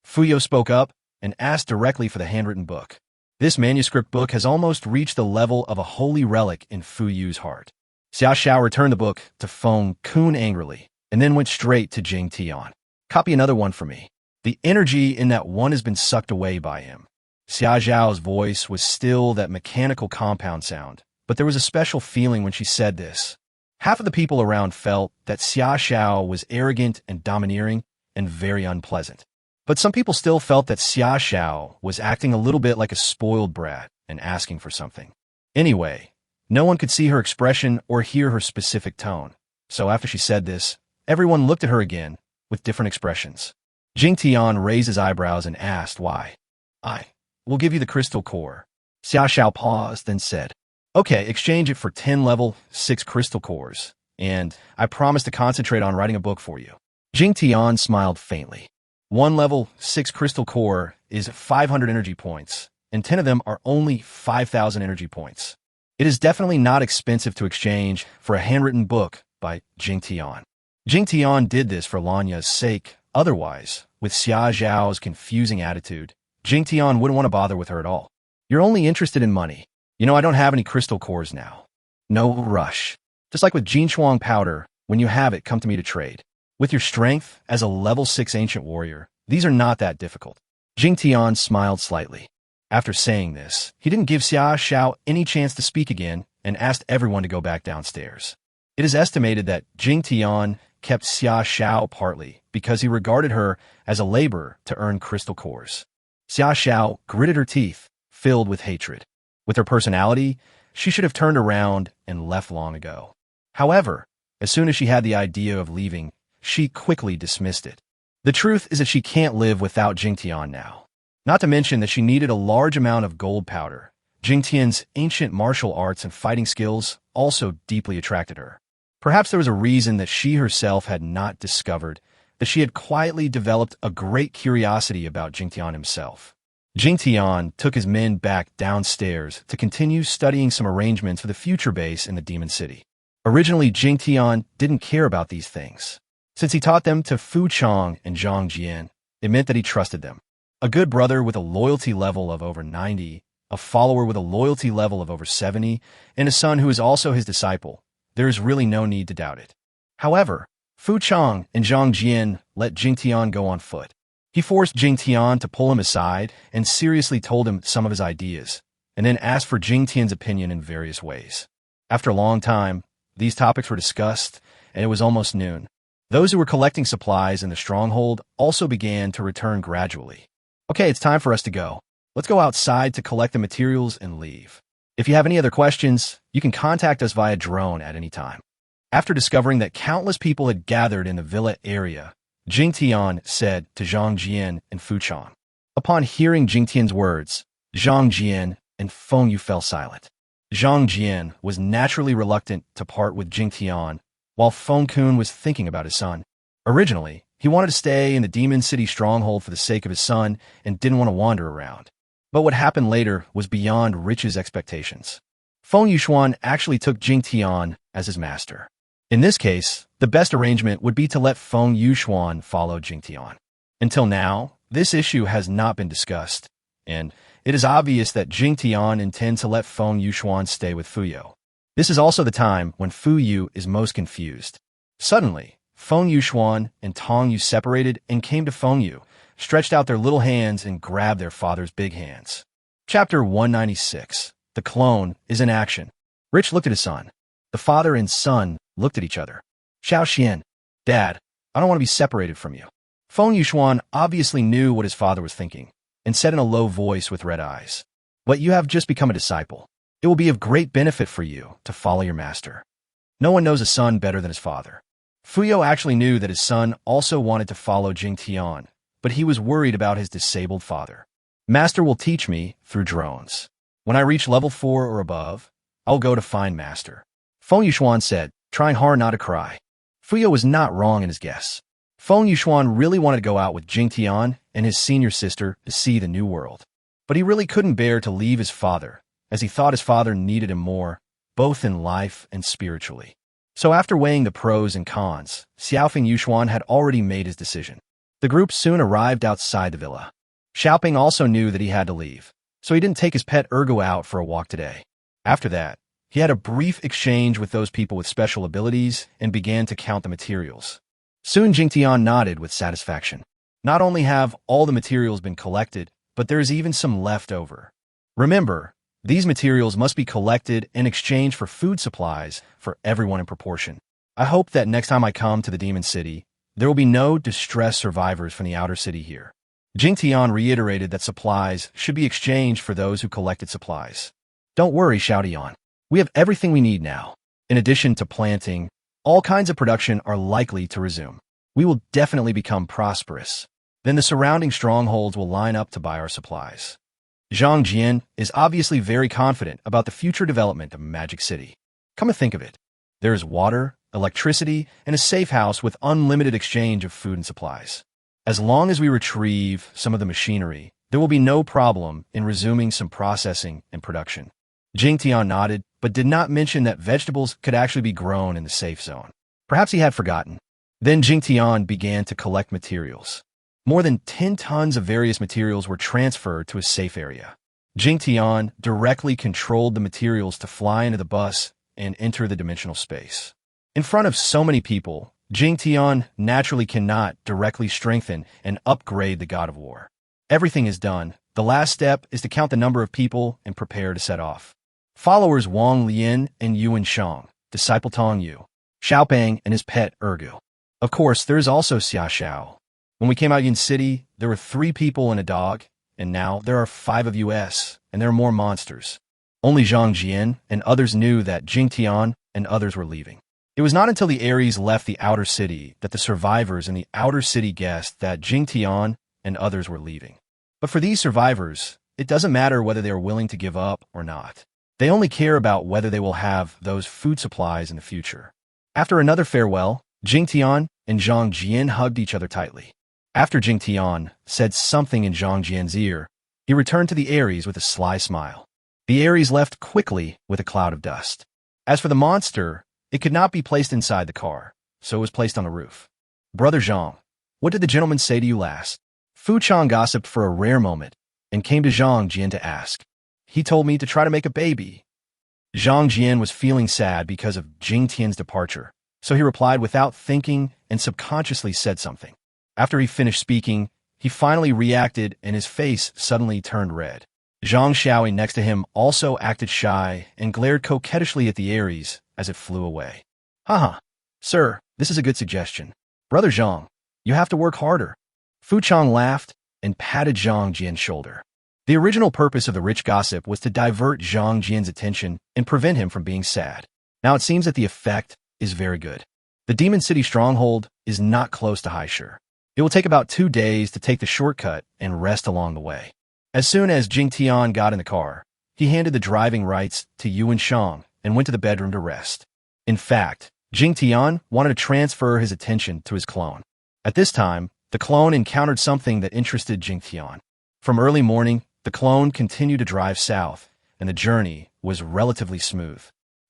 [SPEAKER 1] Fuyo spoke up and asked directly for the handwritten book. This manuscript book has almost reached the level of a holy relic in Fu Yu's heart. Xia Xiao returned the book to Feng Kun angrily, and then went straight to Jingtian. "Copy another one for me. The energy in that one has been sucked away by him." Xia Xiao's voice was still that mechanical compound sound, but there was a special feeling when she said this. Half of the people around felt that Xia Xiao was arrogant and domineering and very unpleasant. But some people still felt that Xia Xiao was acting a little bit like a spoiled brat and asking for something. Anyway, no one could see her expression or hear her specific tone. So after she said this, everyone looked at her again with different expressions. Jingtian raised his eyebrows and asked why. "I will give you the crystal core." Xia Xiao paused, then said, "Okay, exchange it for 10 level 6 crystal cores, and I promise to concentrate on writing a book for you." Jingtian smiled faintly. 1 level 6 crystal core is 500 energy points, and 10 of them are only 5,000 energy points. It is definitely not expensive to exchange for a handwritten book by Jingtian. Jingtian did this for Lanya's sake. Otherwise, with Xia Zhao's confusing attitude, Jingtian wouldn't want to bother with her at all. "You're only interested in money. You know, I don't have any crystal cores now." "No rush. Just like with Jinshuang powder, when you have it, come to me to trade. With your strength as a level 6 ancient warrior, these are not that difficult." Jingtian smiled slightly. After saying this, he didn't give Xia Xiao any chance to speak again and asked everyone to go back downstairs. It is estimated that Jingtian kept Xia Xiao partly because he regarded her as a laborer to earn crystal cores. Xia Xiao gritted her teeth, filled with hatred. With her personality, she should have turned around and left long ago. However, as soon as she had the idea of leaving, she quickly dismissed it. The truth is that she can't live without Jingtian now. Not to mention that she needed a large amount of gold powder. Jingtian's ancient martial arts and fighting skills also deeply attracted her. Perhaps there was a reason that she herself had not discovered, that she had quietly developed a great curiosity about Jingtian himself. Jingtian took his men back downstairs to continue studying some arrangements for the future base in the Demon City. Originally, Jingtian didn't care about these things. Since he taught them to Fu Chang and Zhang Jian, It meant that he trusted them. A good brother with a loyalty level of over 90, a follower with a loyalty level of over 70, and a son who is also his disciple. There is really no need to doubt it. However, Fu Chang and Zhang Jian let Jingtian go on foot. He forced Jingtian to pull him aside and seriously told him some of his ideas, and then asked for Jingtian's opinion in various ways. After a long time, these topics were discussed, and it was almost noon. Those who were collecting supplies in the stronghold also began to return gradually. Okay, it's time for us to go. Let's go outside to collect the materials and leave. If you have any other questions, you can contact us via drone at any time. After discovering that countless people had gathered in the villa area, Jingtian said to Zhang Jian and Fu Chang. Upon hearing Jingtian's words, Zhang Jian and Fung Yu fell silent. Zhang Jian was naturally reluctant to part with Jingtian, while Feng Kun was thinking about his son. Originally, he wanted to stay in the Demon City stronghold for the sake of his son and didn't want to wander around. But what happened later was beyond Rich's expectations. Feng Yuxuan actually took Jingtian as his master. In this case, the best arrangement would be to let Feng Yuxuan follow Jingtian. Until now, this issue has not been discussed, and it is obvious that Jingtian intends to let Feng Yuxuan stay with Fuyo. This is also the time when Fuyu is most confused. Suddenly, Feng Yuxuan and Tong Yu separated and came to Feng Yu, stretched out their little hands and grabbed their father's big hands. Chapter 196. The clone is in action. Rich looked at his son. The father and son looked at each other. Xiao Xian, Dad, I don't want to be separated from you. Feng Yuxuan obviously knew what his father was thinking, and said in a low voice with red eyes, "But you have just become a disciple. It will be of great benefit for you to follow your master." No one knows a son better than his father. Fuyo actually knew that his son also wanted to follow Jingtian, but he was worried about his disabled father. Master will teach me through drones. When I reach level 4 or above, I'll go to find Master. Feng Yuxuan said, trying hard not to cry. Fuyo was not wrong in his guess. Feng Yuxuan really wanted to go out with Jingtian and his senior sister to see the new world. But he really couldn't bear to leave his father, as he thought his father needed him more, both in life and spiritually. So after weighing the pros and cons, Xiaofeng Yuxuan had already made his decision. The group soon arrived outside the villa. Xiaoping also knew that he had to leave, so he didn't take his pet Ergo out for a walk today. After that, he had a brief exchange with those people with special abilities and began to count the materials. Soon Jingtian nodded with satisfaction. Not only have all the materials been collected, but there is even some left over. Remember, these materials must be collected and exchanged for food supplies for everyone in proportion. I hope that next time I come to the Demon City, there will be no distressed survivors from the outer city here. Jingtian reiterated that supplies should be exchanged for those who collected supplies. Don't worry, Xiaodian. We have everything we need now. In addition to planting, all kinds of production are likely to resume. We will definitely become prosperous. Then the surrounding strongholds will line up to buy our supplies. Zhang Jian is obviously very confident about the future development of Magic City. Come to think of it, there is water, electricity, and a safe house with unlimited exchange of food and supplies. As long as we retrieve some of the machinery, there will be no problem in resuming some processing and production. Jingtian nodded, but did not mention that vegetables could actually be grown in the safe zone. Perhaps he had forgotten. Then Jingtian began to collect materials. More than 10 tons of various materials were transferred to a safe area. Jingtian directly controlled the materials to fly into the bus and enter the dimensional space. In front of so many people, Jingtian naturally cannot directly strengthen and upgrade the God of War. Everything is done. The last step is to count the number of people and prepare to set off. Followers Wong, Leian, and Yuan Shang, disciple Tong Yu, Xiaoping, and his pet Ergu. Of course, there is also Xia Xiao. When we came out of Yin City, there were 3 people and a dog, and now there are 5 of us, and there are more monsters. Only Zhang Jian and others knew that Jingtian and others were leaving. It was not until the Aries left the outer city that the survivors in the outer city guessed that Jingtian and others were leaving. But for these survivors, it doesn't matter whether they are willing to give up or not. They only care about whether they will have those food supplies in the future. After another farewell, Jingtian and Zhang Jian hugged each other tightly. After Jingtian said something in Zhang Jian's ear, he returned to the Aries with a sly smile. The Aries left quickly with a cloud of dust. As for the monster, it could not be placed inside the car, so it was placed on the roof. Brother Zhang, what did the gentleman say to you last? Fu Chang gossiped for a rare moment and came to Zhang Jian to ask. He told me to try to make a baby. Zhang Jian was feeling sad because of Jingtian's departure, so he replied without thinking and subconsciously said something. After he finished speaking, he finally reacted and his face suddenly turned red. Zhang Xiaoyi next to him also acted shy and glared coquettishly at the Aries as it flew away. Haha, sir, this is a good suggestion. Brother Zhang, you have to work harder. Fu Chang laughed and patted Zhang Jian's shoulder. The original purpose of the rich gossip was to divert Zhang Jian's attention and prevent him from being sad. Now it seems that the effect is very good. The Demon City stronghold is not close to Haishur. It will take about 2 days to take the shortcut and rest along the way. As soon as Jingtian got in the car, he handed the driving rights to Yuan Shang and went to the bedroom to rest. In fact, Jingtian wanted to transfer his attention to his clone. At this time, the clone encountered something that interested Jingtian. From early morning, the clone continued to drive south, and the journey was relatively smooth.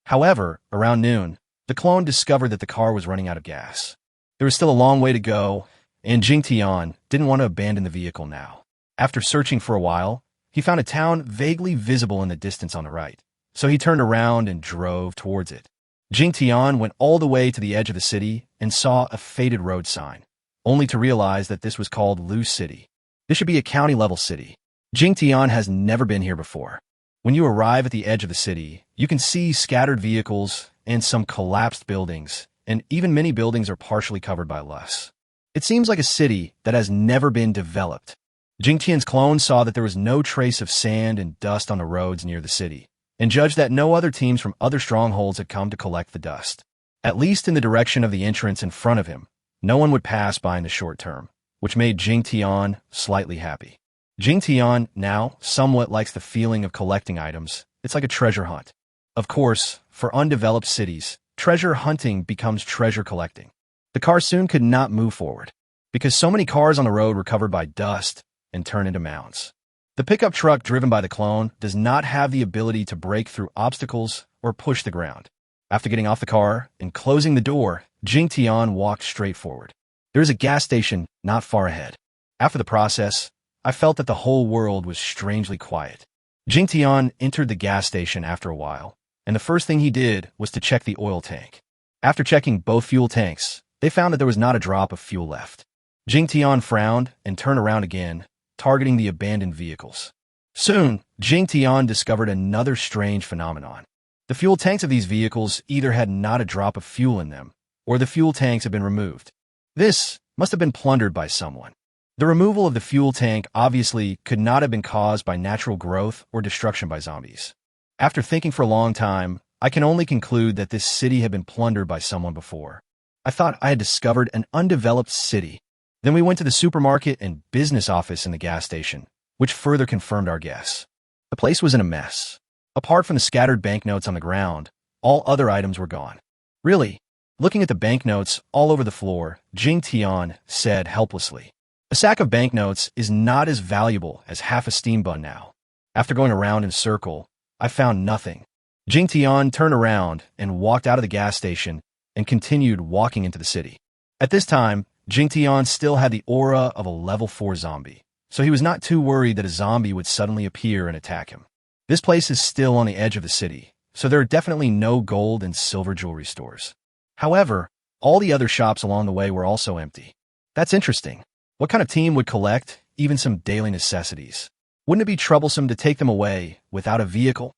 [SPEAKER 1] However, around noon, the clone discovered that the car was running out of gas. There was still a long way to go, and Jingtian didn't want to abandon the vehicle now. After searching for a while, he found a town vaguely visible in the distance on the right, so he turned around and drove towards it. Jingtian went all the way to the edge of the city and saw a faded road sign, only to realize that this was called Lu City. This should be a county-level city. Jingtian has never been here before. When you arrive at the edge of the city, you can see scattered vehicles and some collapsed buildings, and even many buildings are partially covered by loess. It seems like a city that has never been developed. Jingtian's clone saw that there was no trace of sand and dust on the roads near the city, and judged that no other teams from other strongholds had come to collect the dust. At least in the direction of the entrance in front of him, no one would pass by in the short term, which made Jingtian slightly happy. Jingtian now somewhat likes the feeling of collecting items. It's like a treasure hunt. Of course, for undeveloped cities, treasure hunting becomes treasure collecting. The car soon could not move forward, because so many cars on the road were covered by dust and turned into mounds. The pickup truck driven by the clone does not have the ability to break through obstacles or push the ground. After getting off the car and closing the door, Jingtian walked straight forward. There is a gas station not far ahead. After the process, I felt that the whole world was strangely quiet. Jingtian entered the gas station after a while, and the first thing he did was to check the oil tank. After checking both fuel tanks, they found that there was not a drop of fuel left. Jingtian frowned and turned around again, targeting the abandoned vehicles. Soon, Jingtian discovered another strange phenomenon. The fuel tanks of these vehicles either had not a drop of fuel in them, or the fuel tanks had been removed. This must have been plundered by someone. The removal of the fuel tank obviously could not have been caused by natural growth or destruction by zombies. After thinking for a long time, I can only conclude that this city had been plundered by someone before. I thought I had discovered an undeveloped city. Then we went to the supermarket and business office in the gas station, which further confirmed our guess. The place was in a mess. Apart from the scattered banknotes on the ground, all other items were gone. Really? Looking at the banknotes all over the floor, Jingtian said helplessly. A sack of banknotes is not as valuable as half a steam bun now. After going around in a circle, I found nothing. Jingtian turned around and walked out of the gas station and continued walking into the city. At this time, Jingtian still had the aura of a level 4 zombie, so he was not too worried that a zombie would suddenly appear and attack him. This place is still on the edge of the city, so there are definitely no gold and silver jewelry stores. However, all the other shops along the way were also empty. That's interesting. What kind of team would collect even some daily necessities? Wouldn't it be troublesome to take them away without a vehicle?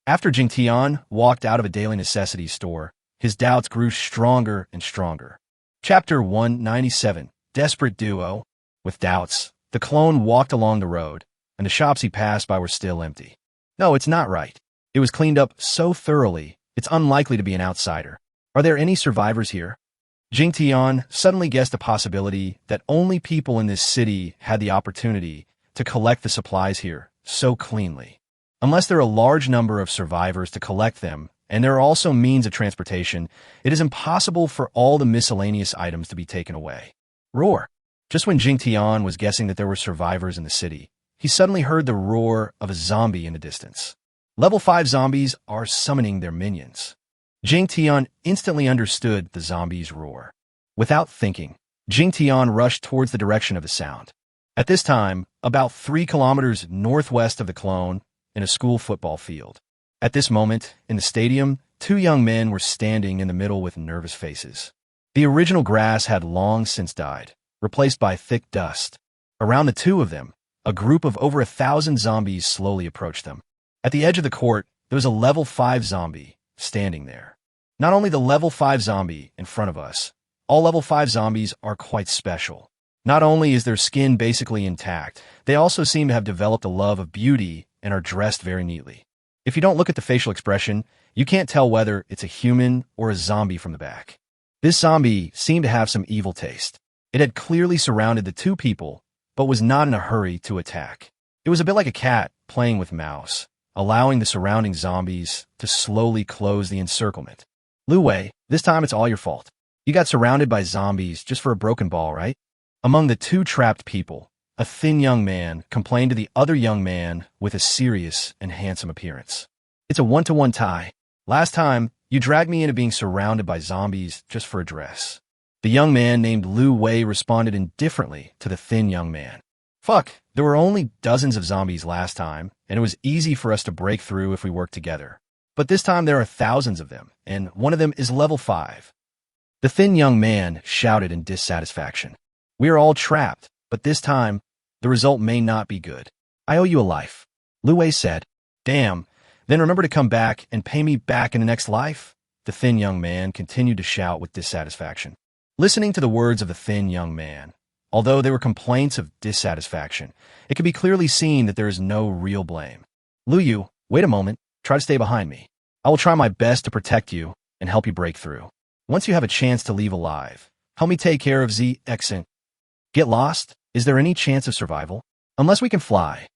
[SPEAKER 1] After Jingtian walked out of a daily necessities store, his doubts grew stronger and stronger. Chapter 197, Desperate Duo. With doubts, the clone walked along the road, and the shops he passed by were still empty. No, it's not right. It was cleaned up so thoroughly, it's unlikely to be an outsider. Are there any survivors here? Jingtian suddenly guessed the possibility that only people in this city had the opportunity to collect the supplies here so cleanly. Unless there are a large number of survivors to collect them, and there are also means of transportation, it is impossible for all the miscellaneous items to be taken away. Roar! Just when Jingtian was guessing that there were survivors in the city, he suddenly heard the roar of a zombie in the distance. Level 5 zombies are summoning their minions. Jingtian instantly understood the zombie's roar. Without thinking, Jingtian rushed towards the direction of the sound. At this time, about 3 kilometers northwest of the clone, in a school football field. At this moment, in the stadium, 2 young men were standing in the middle with nervous faces. The original grass had long since died, replaced by thick dust. Around the 2 of them, a group of over 1,000 zombies slowly approached them. At the edge of the court, there was a level 5 zombie standing there. Not only the level 5 zombie in front of us, all level 5 zombies are quite special. Not only is their skin basically intact, they also seem to have developed a love of beauty and are dressed very neatly. If you don't look at the facial expression, you can't tell whether it's a human or a zombie from the back. This zombie seemed to have some evil taste. It had clearly surrounded the 2 people, but was not in a hurry to attack. It was a bit like a cat playing with mouse, allowing the surrounding zombies to slowly close the encirclement. Lu Wei, this time it's all your fault. You got surrounded by zombies just for a broken ball, right? Among the 2 trapped people, a thin young man complained to the other young man with a serious and handsome appearance. It's a 1-to-1 tie. Last time, you dragged me into being surrounded by zombies just for a dress. The young man named Lu Wei responded indifferently to the thin young man. Fuck, there were only dozens of zombies last time, and it was easy for us to break through if we worked together. But this time there are thousands of them, and one of them is level 5. The thin young man shouted in dissatisfaction. We are all trapped, but this time, the result may not be good. I owe you a life. Lu Wei said. Damn, then remember to come back and pay me back in the next life? The thin young man continued to shout with dissatisfaction. Listening to the words of the thin young man, although they were complaints of dissatisfaction, it could be clearly seen that there is no real blame. Lu Yu, wait a moment, try to stay behind me. I will try my best to protect you and help you break through. Once you have a chance to leave alive, help me take care of Z Exent. Get lost? Is there any chance of survival? Unless we can fly.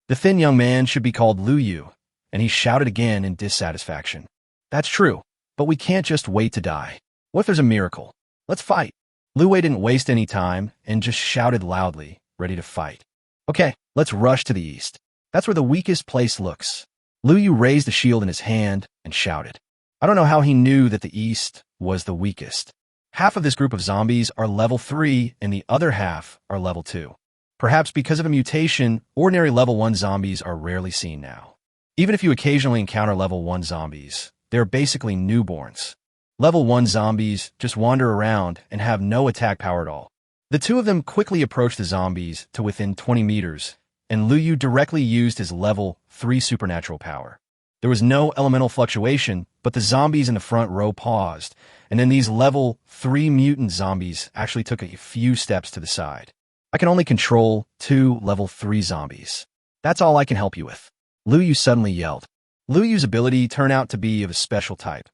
[SPEAKER 1] The thin young man should be called Lu Yu, and he shouted again in dissatisfaction. That's true, but we can't just wait to die. What if there's a miracle? Let's fight. Lu Wei didn't waste any time and just shouted loudly, ready to fight. Okay, let's rush to the east. That's where the weakest place looks. Lu Yu raised the shield in his hand and shouted. I don't know how he knew that the east was the weakest. Half of this group of zombies are level 3 and the other half are level 2. Perhaps because of a mutation, ordinary level 1 zombies are rarely seen now. Even if you occasionally encounter level 1 zombies, they're basically newborns. Level 1 zombies just wander around and have no attack power at all. The 2 of them quickly approached the zombies to within 20 meters, and Lu Yu directly used his level 3 supernatural power. There was no elemental fluctuation, but the zombies in the front row paused, and then these level 3 mutant zombies actually took a few steps to the side. I can only control 2 level 3 zombies. That's all I can help you with. Lu Yu suddenly yelled. Lu Yu's ability turned out to be of a special type,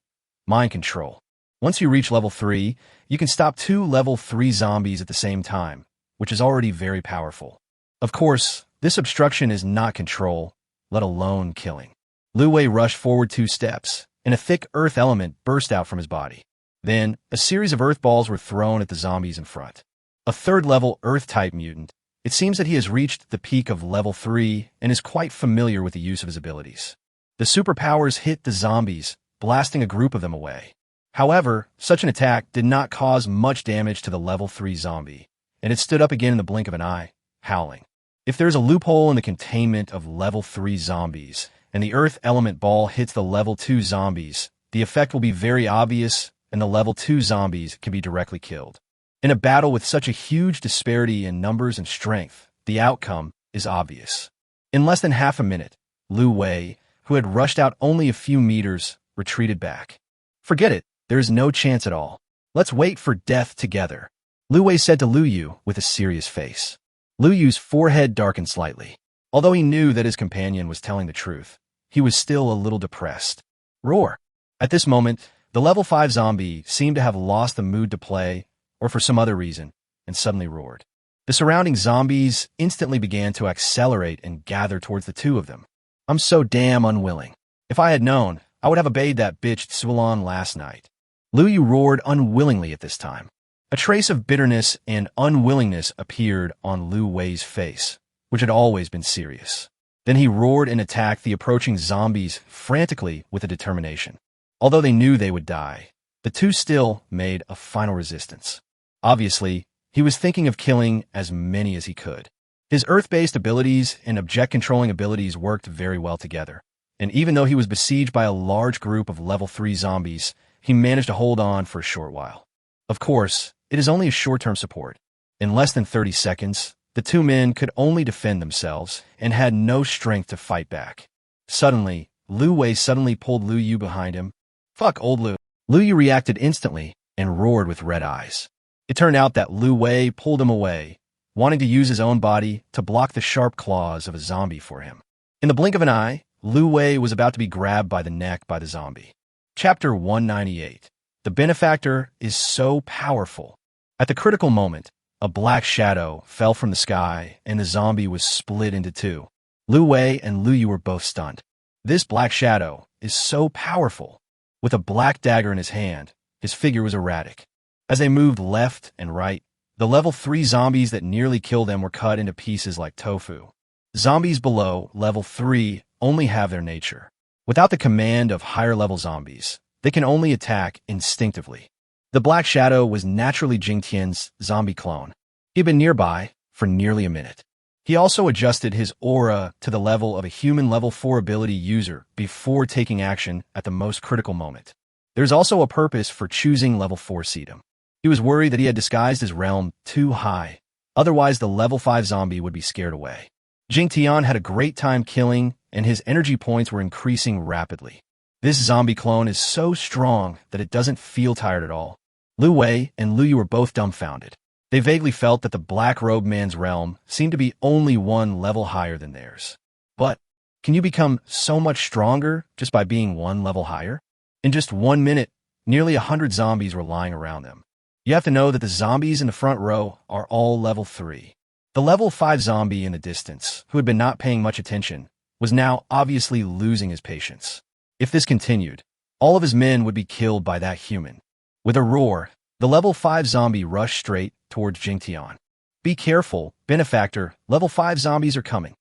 [SPEAKER 1] mind control. Once you reach level 3, you can stop 2 level 3 zombies at the same time, which is already very powerful. Of course, this obstruction is not control, let alone killing. Lu Wei rushed forward 2 steps, and a thick earth element burst out from his body. Then, a series of earth balls were thrown at the zombies in front. A 3rd-level earth-type mutant, it seems that he has reached the peak of level 3 and is quite familiar with the use of his abilities. The superpowers hit the zombies, blasting a group of them away. However, such an attack did not cause much damage to the level 3 zombie, and it stood up again in the blink of an eye, howling. If there's a loophole in the containment of level 3 zombies, and the earth element ball hits the level 2 zombies, the effect will be very obvious, and the level 2 zombies can be directly killed. In a battle with such a huge disparity in numbers and strength, the outcome is obvious. In less than half a minute, Lu Wei, who had rushed out only a few meters, retreated back. Forget it, there is no chance at all. Let's wait for death together, Lu Wei said to Lu Yu with a serious face. Lu Yu's forehead darkened slightly. Although he knew that his companion was telling the truth, he was still a little depressed. Roar! At this moment, the level 5 zombie seemed to have lost the mood to play, or for some other reason, and suddenly roared. The surrounding zombies instantly began to accelerate and gather towards the 2 of them. I'm so damn unwilling. If I had known, I would have obeyed that bitch Tsulan last night. Lu Yu roared unwillingly at this time. A trace of bitterness and unwillingness appeared on Lu Wei's face, which had always been serious. Then he roared and attacked the approaching zombies frantically with a determination. Although they knew they would die, the 2 still made a final resistance. Obviously, he was thinking of killing as many as he could. His earth-based abilities and object-controlling abilities worked very well together, and even though he was besieged by a large group of level 3 zombies, he managed to hold on for a short while. Of course, it is only a short-term support. In less than 30 seconds, the two men could only defend themselves and had no strength to fight back. Suddenly, Lu Wei suddenly pulled Lu Yu behind him. Fuck old Lu. Lu Yu reacted instantly and roared with red eyes. It turned out that Lu Wei pulled him away, wanting to use his own body to block the sharp claws of a zombie for him. In the blink of an eye, Lu Wei was about to be grabbed by the neck by the zombie. Chapter 198. The benefactor is so powerful. At the critical moment, a black shadow fell from the sky and the zombie was split into two. Lu Wei and Lu Yu were both stunned. This black shadow is so powerful. With a black dagger in his hand, his figure was erratic. As they moved left and right, the level 3 zombies that nearly killed them were cut into pieces like tofu. Zombies below level 3 only have their nature. Without the command of higher-level zombies, they can only attack instinctively. The Black Shadow was naturally Jingtian's zombie clone. He had been nearby for nearly a minute. He also adjusted his aura to the level of a human level 4 ability user before taking action at the most critical moment. There's also a purpose for choosing level 4 sedum. He was worried that he had disguised his realm too high, otherwise the level 5 zombie would be scared away. Jingtian had a great time killing, and his energy points were increasing rapidly. This zombie clone is so strong that it doesn't feel tired at all. Lu Wei and Lu Yu were both dumbfounded. They vaguely felt that the black-robed man's realm seemed to be only one level higher than theirs. But, can you become so much stronger just by being one level higher? In just 1 minute, nearly 100 zombies were lying around them. You have to know that the zombies in the front row are all level 3. The level 5 zombie in the distance, who had been not paying much attention, was now obviously losing his patience. If this continued, all of his men would be killed by that human. With a roar, the level 5 zombie rushed straight towards Jingtian. Be careful, benefactor, level 5 zombies are coming.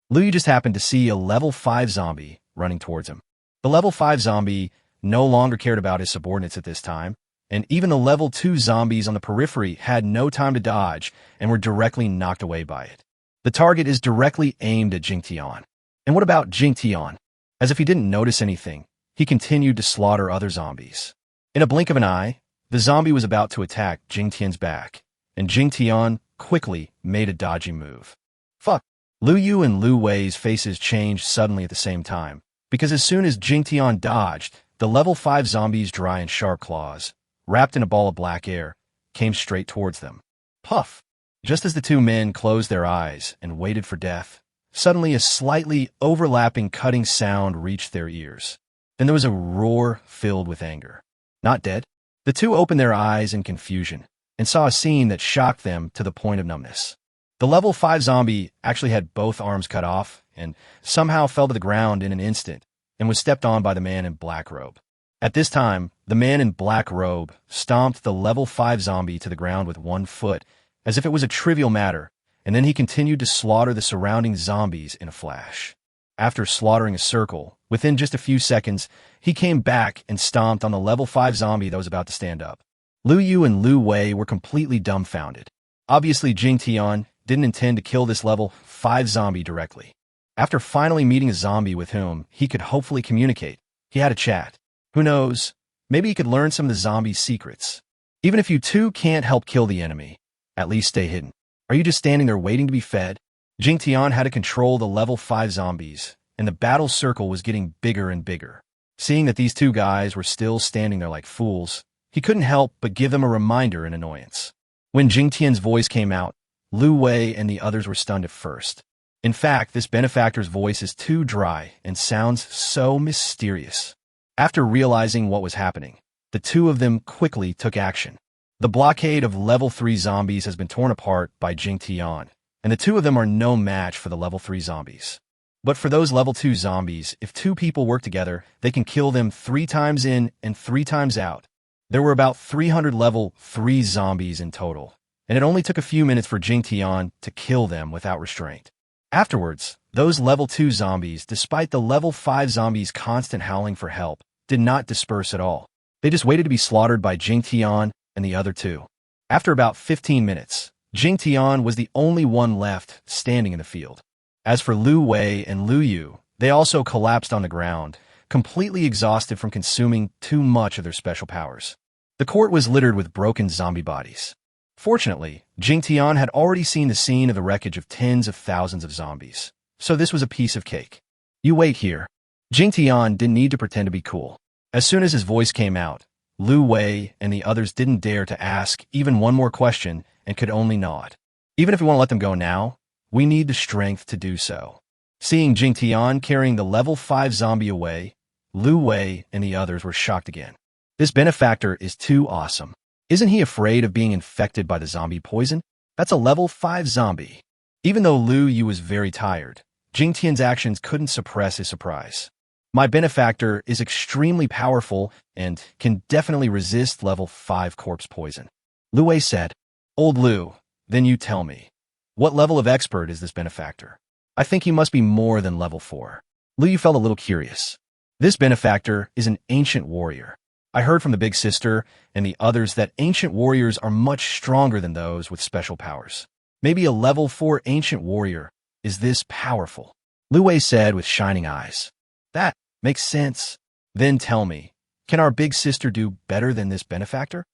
[SPEAKER 1] Lu Yu just happened to see a level 5 zombie running towards him. The level 5 zombie no longer cared about his subordinates at this time, and even the level 2 zombies on the periphery had no time to dodge and were directly knocked away by it. The target is directly aimed at Jingtian. And what about Jingtian? As if he didn't notice anything, he continued to slaughter other zombies. In a blink of an eye, the zombie was about to attack Jingtian's back, and Jingtian quickly made a dodgy move. Fuck! Lu Yu and Lu Wei's faces changed suddenly at the same time, because as soon as Jingtian dodged, the level 5 zombie's dry and sharp claws, wrapped in a ball of black air, came straight towards them. Puff! Just as the two men closed their eyes and waited for death, suddenly a slightly overlapping cutting sound reached their ears. Then there was a roar filled with anger. Not dead? The two opened their eyes in confusion and saw a scene that shocked them to the point of numbness. The level 5 zombie actually had both arms cut off and somehow fell to the ground in an instant and was stepped on by the man in black robe. At this time, the man in black robe stomped the level 5 zombie to the ground with one foot as if it was a trivial matter, and then he continued to slaughter the surrounding zombies in a flash. After slaughtering a circle, within just a few seconds, he came back and stomped on the level 5 zombie that was about to stand up. Lu Yu and Lu Wei were completely dumbfounded. Obviously, Jingtian didn't intend to kill this level 5 zombie directly. After finally meeting a zombie with whom he could hopefully communicate, he had a chat. Who knows, maybe he could learn some of the zombie's secrets. Even if you two can't help kill the enemy, at least stay hidden. Are you just standing there waiting to be fed? Jingtian had to control the level 5 zombies, and the battle circle was getting bigger and bigger. Seeing that these two guys were still standing there like fools, he couldn't help but give them a reminder in annoyance. When Jingtian's voice came out, Lu Wei and the others were stunned at first. In fact, this benefactor's voice is too dry and sounds so mysterious. After realizing what was happening, the two of them quickly took action. The blockade of level 3 zombies has been torn apart by Jingtian, and the two of them are no match for the level 3 zombies. But for those level 2 zombies, if two people work together, they can kill them 3 times in and 3 times out. There were about 300 level 3 zombies in total, and it only took a few minutes for Jingtian to kill them without restraint. Afterwards, those level 2 zombies, despite the level 5 zombies' constant howling for help, did not disperse at all. They just waited to be slaughtered by Jingtian and the other two. After about 15 minutes, Jingtian was the only one left standing in the field. As for Lu Wei and Lu Yu, they also collapsed on the ground, completely exhausted from consuming too much of their special powers. The court was littered with broken zombie bodies. Fortunately, Jingtian had already seen the scene of the wreckage of tens of thousands of zombies, so this was a piece of cake. You wait here. Jingtian didn't need to pretend to be cool. As soon as his voice came out, Lu Wei and the others didn't dare to ask even one more question and could only nod. Even if we want to let them go now, we need the strength to do so. Seeing Jingtian carrying the level 5 zombie away, Lu Wei and the others were shocked again. This benefactor is too awesome. Isn't he afraid of being infected by the zombie poison? That's a level 5 zombie. Even though Lu Yu was very tired, Jingtian's actions couldn't suppress his surprise. My benefactor is extremely powerful and can definitely resist level 5 corpse poison. Lu Wei said, Old Lu, then you tell me. What level of expert is this benefactor? I think he must be more than level 4. Lu Yu felt a little curious. This benefactor is an ancient warrior. I heard from the big sister and the others that ancient warriors are much stronger than those with special powers. Maybe a level 4 ancient warrior is this powerful. Lu Wei said with shining eyes. That makes sense. Then tell me, can our big sister do better than this benefactor?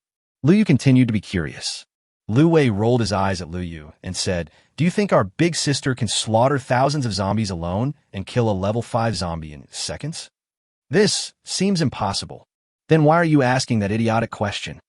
[SPEAKER 1] Lu Yu continued to be curious. Lu Wei rolled his eyes at Lu Yu and said, Do you think our big sister can slaughter thousands of zombies alone and kill a level 5 zombie in seconds? This seems impossible. Then why are you asking that idiotic question?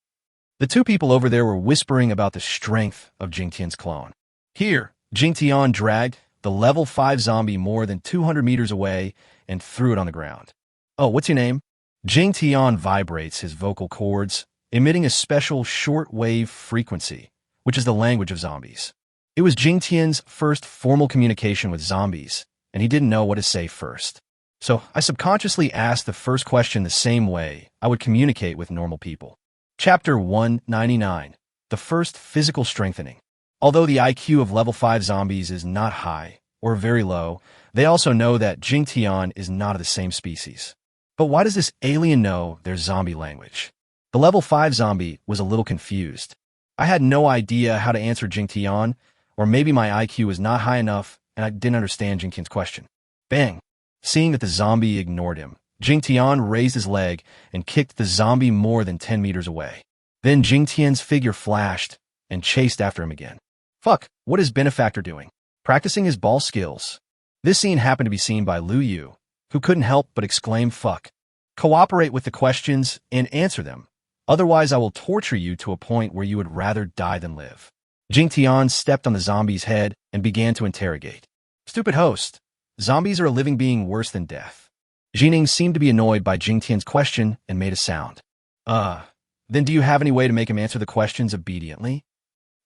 [SPEAKER 1] The two people over there were whispering about the strength of Jingtian's clone. Here, Jingtian dragged the level 5 zombie more than 200 meters away and threw it on the ground. Oh, what's your name? Jingtian vibrates his vocal cords, emitting a special short-wave frequency, which is the language of zombies. It was Jingtian's first formal communication with zombies, and he didn't know what to say first. So I subconsciously asked the first question the same way I would communicate with normal people. Chapter 199, The First Physical Strengthening. Although the IQ of level 5 zombies is not high or very low, they also know that Jingtian is not of the same species. But why does this alien know their zombie language? The level 5 zombie was a little confused. I had no idea how to answer Jingtian, or maybe my IQ was not high enough and I didn't understand Jingtian's question. Bang! Seeing that the zombie ignored him, Jingtian raised his leg and kicked the zombie more than 10 meters away. Then Jingtian's figure flashed and chased after him again. Fuck, what is Benefactor doing? Practicing his ball skills. This scene happened to be seen by Lu Yu, who couldn't help but exclaim fuck. Cooperate with the questions and answer them. Otherwise, I will torture you to a point where you would rather die than live. Jingtian stepped on the zombie's head and began to interrogate. Stupid host. Zombies are a living being worse than death. Jining seemed to be annoyed by Jingtian's question and made a sound. Then do you have any way to make him answer the questions obediently?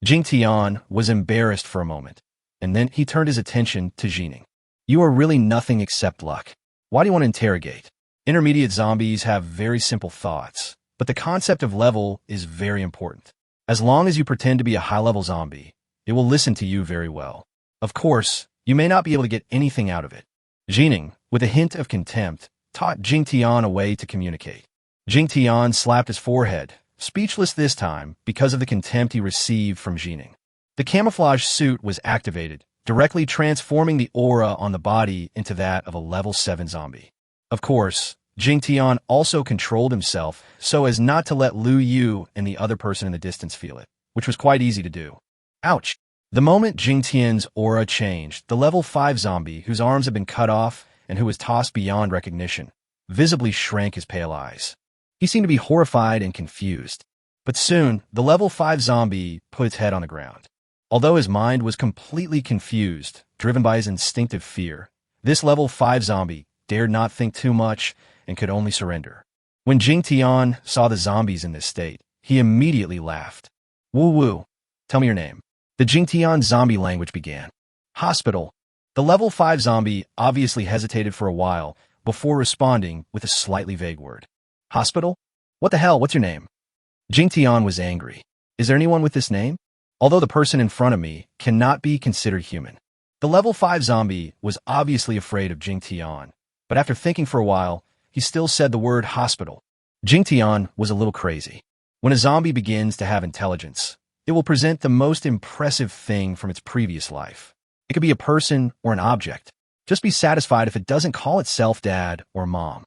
[SPEAKER 1] Jingtian was embarrassed for a moment, and then he turned his attention to Jining. You are really nothing except luck. Why do you want to interrogate? Intermediate zombies have very simple thoughts, but the concept of level is very important. As long as you pretend to be a high-level zombie, it will listen to you very well. Of course, you may not be able to get anything out of it. Jining, with a hint of contempt, taught Jingtian a way to communicate. Jingtian slapped his forehead, speechless this time because of the contempt he received from Jining. The camouflage suit was activated, directly transforming the aura on the body into that of a level 7 zombie. Of course, Jingtian also controlled himself so as not to let Lu Yu and the other person in the distance feel it, which was quite easy to do. Ouch! The moment Jingtian's aura changed, the level 5 zombie, whose arms had been cut off and who was tossed beyond recognition, visibly shrank his pale eyes. He seemed to be horrified and confused. But soon, the level 5 zombie put its head on the ground. Although his mind was completely confused, driven by his instinctive fear, this level 5 zombie dared not think too much and could only surrender. When Jingtian saw the zombies in this state, he immediately laughed. Woo woo, tell me your name. The Jingtian zombie language began. Hospital. The level 5 zombie obviously hesitated for a while before responding with a slightly vague word. Hospital? What the hell, what's your name? Jingtian was angry. Is there anyone with this name? Although the person in front of me cannot be considered human. The level 5 zombie was obviously afraid of Jingtian, but after thinking for a while, he still said the word hospital. Jingtian was a little crazy. When a zombie begins to have intelligence, it will present the most impressive thing from its previous life. It could be a person or an object. Just be satisfied if it doesn't call itself dad or mom.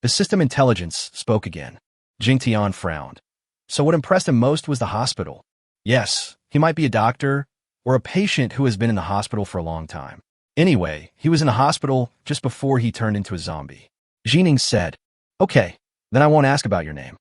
[SPEAKER 1] The system intelligence spoke again. Jingtian frowned. So what impressed him most was the hospital. Yes, he might be a doctor or a patient who has been in the hospital for a long time. Anyway, he was in the hospital just before he turned into a zombie. Jining said, "Okay, then I won't ask about your name."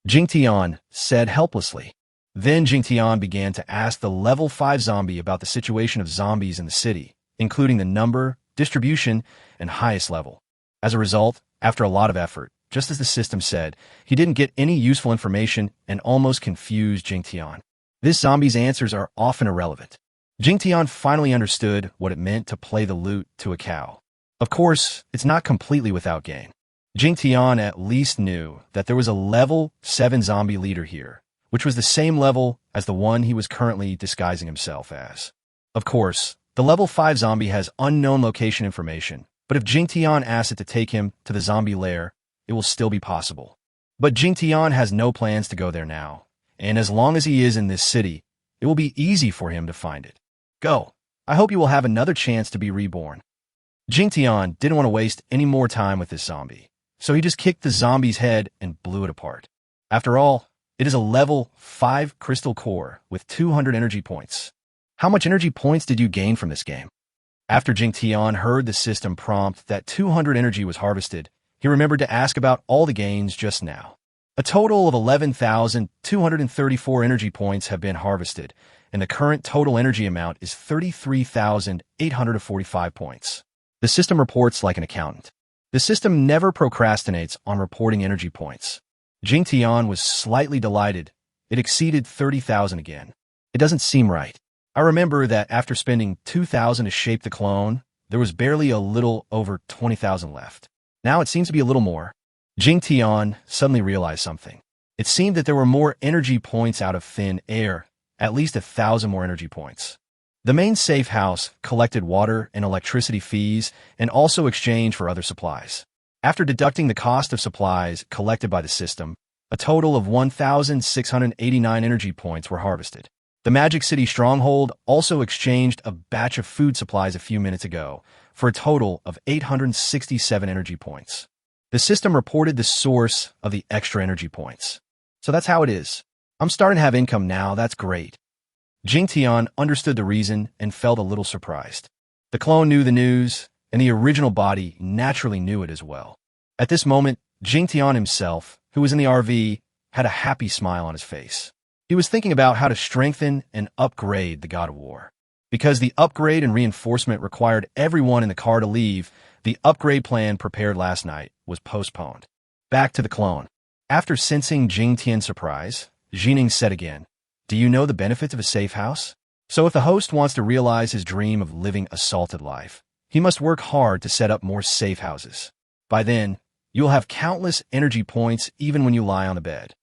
[SPEAKER 1] Jingtian said helplessly. Then Jingtian began to ask the level 5 zombie about the situation of zombies in the city, including the number, distribution, and highest level. As a result, after a lot of effort, just as the system said, he didn't get any useful information and almost confused Jingtian. This zombie's answers are often irrelevant. Jingtian finally understood what it meant to play the lute to a cow. Of course, it's not completely without gain. Jingtian at least knew that there was a level 7 zombie leader here, which was the same level as the one he was currently disguising himself as. Of course, the level 5 zombie has unknown location information, but if Jingtian asks it to take him to the zombie lair, it will still be possible. But Jingtian has no plans to go there now, and as long as he is in this city, it will be easy for him to find it. Go. I hope you will have another chance to be reborn. Jingtian didn't want to waste any more time with this zombie, so he just kicked the zombie's head and blew it apart. After all, it is a level 5 crystal core with 200 energy points. How much energy points did you gain from this game? After Jingtian heard the system prompt that 200 energy was harvested, he remembered to ask about all the gains just now. A total of 11,234 energy points have been harvested, and the current total energy amount is 33,845 points. The system reports like an accountant. The system never procrastinates on reporting energy points. Jingtian was slightly delighted. It exceeded 30,000 again. It doesn't seem right. I remember that after spending 2,000 to shape the clone, there was barely a little over 20,000 left. Now it seems to be a little more. Jingtian suddenly realized something. It seemed that there were more energy points out of thin air, at least 1,000 more energy points. The main safe house collected water and electricity fees and also exchanged for other supplies. After deducting the cost of supplies collected by the system, a total of 1,689 energy points were harvested. The Magic City Stronghold also exchanged a batch of food supplies a few minutes ago for a total of 867 energy points. The system reported the source of the extra energy points. So that's how it is. I'm starting to have income now, that's great. Jingtian understood the reason and felt a little surprised. The clone knew the news, and the original body naturally knew it as well. At this moment, Jingtian himself, who was in the RV, had a happy smile on his face. He was thinking about how to strengthen and upgrade the God of War. Because the upgrade and reinforcement required everyone in the car to leave, the upgrade plan prepared last night was postponed. Back to the clone. After sensing Jingtian's surprise, Jining said again, "Do you know the benefits of a safe house? So if the host wants to realize his dream of living a salted life, he must work hard to set up more safe houses. By then, you'll have countless energy points even when you lie on the bed."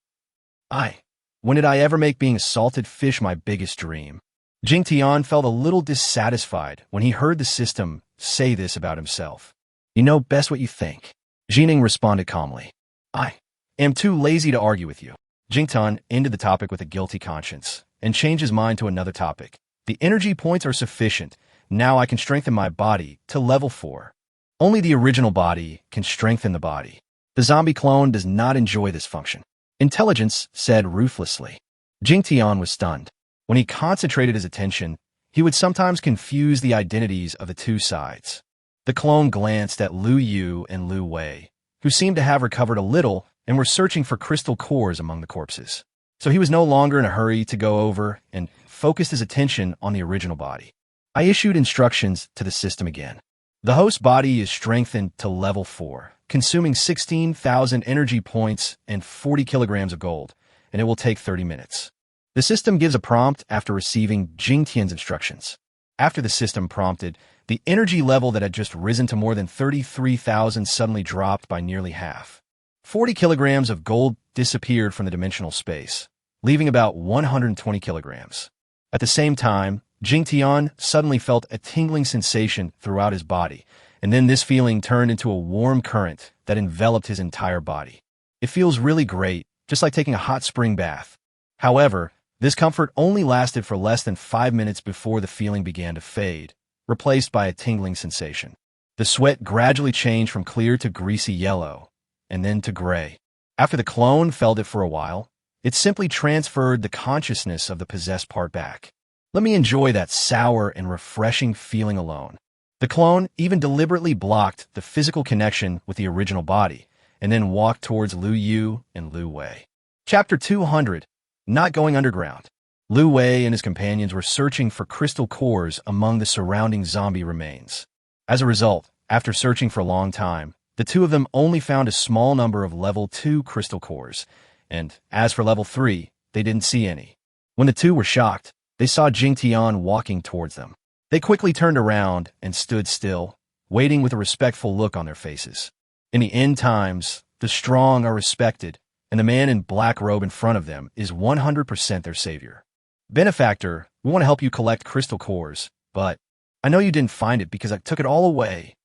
[SPEAKER 1] When did I ever make being a salted fish my biggest dream? Jingtian felt a little dissatisfied when he heard the system say this about himself. "You know best what you think." Jining responded calmly. "I am too lazy to argue with you." Jingtian ended the topic with a guilty conscience and changed his mind to another topic. "The energy points are sufficient. Now I can strengthen my body to level 4. Only the original body can strengthen the body. The zombie clone does not enjoy this function." Intelligence said ruthlessly. Jingtian was stunned. When he concentrated his attention, he would sometimes confuse the identities of the two sides. The clone glanced at Liu Yu and Liu Wei, who seemed to have recovered a little and were searching for crystal cores among the corpses. So he was no longer in a hurry to go over and focused his attention on the original body. I issued instructions to the system again. The host body is strengthened to level 4, consuming 16,000 energy points and 40 kilograms of gold, and it will take 30 minutes. The system gives a prompt after receiving Jingtian's instructions. After the system prompted, the energy level that had just risen to more than 33,000 suddenly dropped by nearly half. 40 kilograms of gold disappeared from the dimensional space, leaving about 120 kilograms. At the same time, Jingtian suddenly felt a tingling sensation throughout his body, and then this feeling turned into a warm current that enveloped his entire body. It feels really great, just like taking a hot spring bath. However, This comfort only lasted for less than 5 minutes before the feeling began to fade, replaced by a tingling sensation. The sweat gradually changed from clear to greasy yellow, and then to gray. After the clone felt it for a while, it simply transferred the consciousness of the possessed part back. Let me enjoy that sour and refreshing feeling alone. The clone even deliberately blocked the physical connection with the original body, and then walked towards Lu Yu and Lu Wei. Chapter 200. Not going underground. Lu Wei and his companions were searching for crystal cores among the surrounding zombie remains. As a result, after searching for a long time, the two of them only found a small number of level 2 crystal cores, and as for level 3, they didn't see any. When the two were shocked, they saw Jingtian walking towards them. They quickly turned around and stood still, waiting with a respectful look on their faces. In the end times, the strong are respected, and the man in black robe in front of them is 100% their savior. Benefactor, we want to help you collect crystal cores, but I know you didn't find it because I took it all away.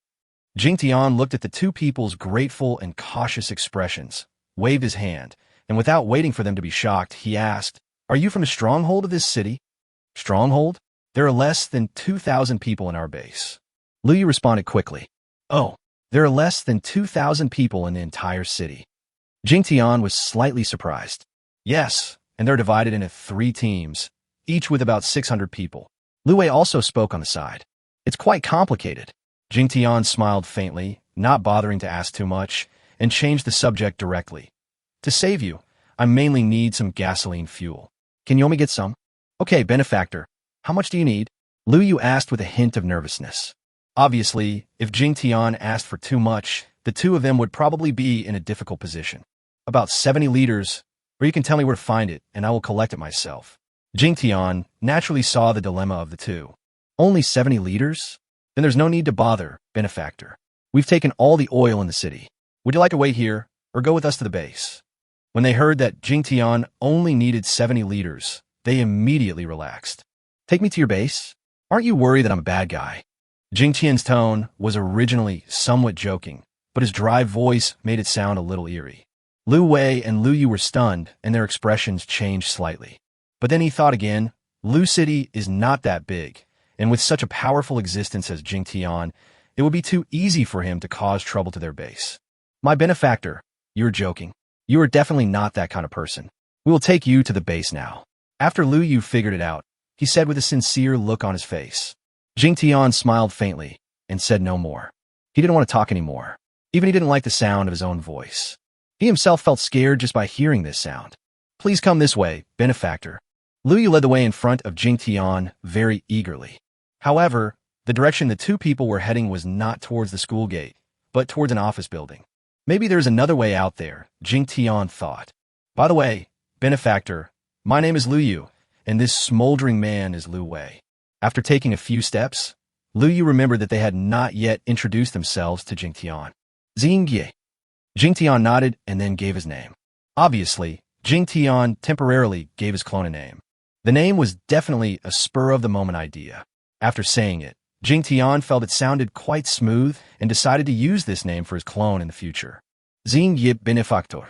[SPEAKER 1] Jingtian looked at the two people's grateful and cautious expressions, waved his hand, and without waiting for them to be shocked, he asked, "Are you from the stronghold of this city?" "Stronghold? There are less than 2,000 people in our base." Lu Yu responded quickly. "Oh, there are less than 2,000 people in the entire city." Jingtian was slightly surprised. "Yes, and they're divided into 3 teams, each with about 600 people." Lu Wei also spoke on the side. "It's quite complicated." Jingtian smiled faintly, not bothering to ask too much, and changed the subject directly. "To save you, I mainly need some gasoline fuel. Can you only get some?" "Okay, Benefactor. How much do you need?" Lu Yu asked with a hint of nervousness. Obviously, if Jingtian asked for too much, the two of them would probably be in a difficult position. "About 70 liters, or you can tell me where to find it, and I will collect it myself." Jingtian naturally saw the dilemma of the two. "Only 70 liters? Then there's no need to bother, Benefactor. We've taken all the oil in the city. Would you like to wait here, or go with us to the base?" When they heard that Jingtian only needed 70 liters, they immediately relaxed. "Take me to your base? Aren't you worried that I'm a bad guy?" Jingtian's tone was originally somewhat joking, but his dry voice made it sound a little eerie. Lu Wei and Lu Yu were stunned, and their expressions changed slightly. But then he thought again, Lu City is not that big, and with such a powerful existence as Jingtian, it would be too easy for him to cause trouble to their base. "My Benefactor, you're joking. You are definitely not that kind of person. We will take you to the base now." After Lu Yu figured it out, he said with a sincere look on his face. Jingtian smiled faintly and said no more. He didn't want to talk anymore. Even he didn't like the sound of his own voice. He himself felt scared just by hearing this sound. "Please come this way, Benefactor." Lu Yu led the way in front of Jingtian very eagerly. However, the direction the two people were heading was not towards the school gate, but towards an office building. Maybe there's another way out there, Jingtian thought. "By the way, Benefactor, my name is Lu Yu, and this smoldering man is Lu Wei." After taking a few steps, Lu Yu remembered that they had not yet introduced themselves to Jingtian. "Xingye." Jingtian nodded and then gave his name. Obviously, Jingtian temporarily gave his clone a name. The name was definitely a spur-of-the-moment idea. After saying it, Jingtian felt it sounded quite smooth and decided to use this name for his clone in the future. Xingye Benefactor.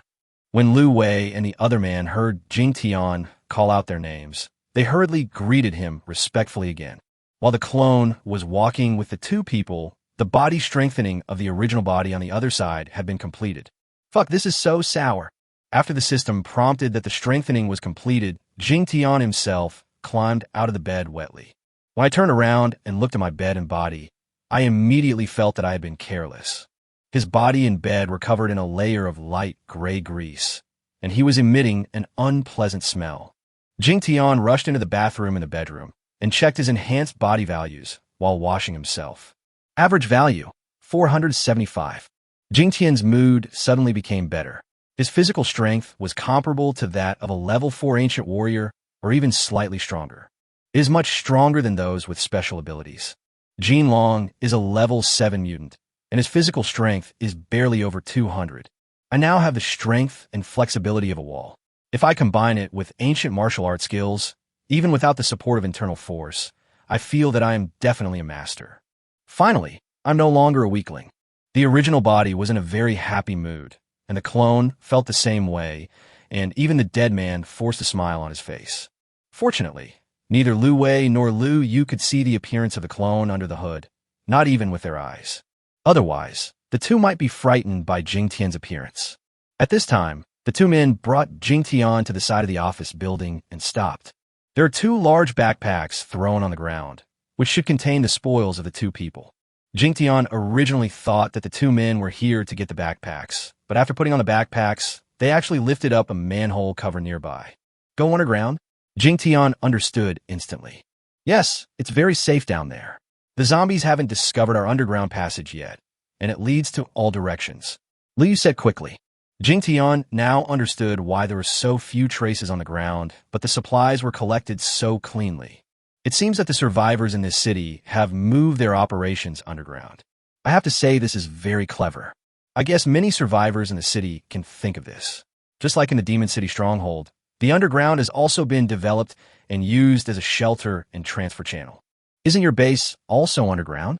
[SPEAKER 1] When Lu Wei and the other man heard Jingtian call out their names, they hurriedly greeted him respectfully again. While the clone was walking with the two people, the body strengthening of the original body on the other side had been completed. "Fuck, this is so sour." After the system prompted that the strengthening was completed, Jingtian himself climbed out of the bed wetly. When I turned around and looked at my bed and body, I immediately felt that I had been careless. His body and bed were covered in a layer of light gray grease, and he was emitting an unpleasant smell. Jingtian rushed into the bathroom in the bedroom and checked his enhanced body values while washing himself. Average value, 475. Jingtian's mood suddenly became better. His physical strength was comparable to that of a level 4 ancient warrior, or even slightly stronger. It is much stronger than those with special abilities. Jin Long is a level 7 mutant, and his physical strength is barely over 200. I now have the strength and flexibility of a wall. If I combine it with ancient martial arts skills, even without the support of internal force, I feel that I am definitely a master. Finally, I'm no longer a weakling. The original body was in a very happy mood, and the clone felt the same way, and even the dead man forced a smile on his face. Fortunately, neither Lu Wei nor Lu Yu could see the appearance of the clone under the hood, not even with their eyes. Otherwise, the two might be frightened by Jingtian's appearance. At this time, the two men brought Jingtian to the side of the office building and stopped. There are two large backpacks thrown on the ground, which should contain the spoils of the two people. Jingtian originally thought that the two men were here to get the backpacks, but after putting on the backpacks, they actually lifted up a manhole cover nearby. Go underground? Jingtian understood instantly. Yes, it's very safe down there. The zombies haven't discovered our underground passage yet, and it leads to all directions. Liu said quickly. Jingtian now understood why there were so few traces on the ground, but the supplies were collected so cleanly. It seems that the survivors in this city have moved their operations underground. I have to say this is very clever. I guess many survivors in the city can think of this. Just like in the Demon City stronghold, the underground has also been developed and used as a shelter and transfer channel. Isn't your base also underground?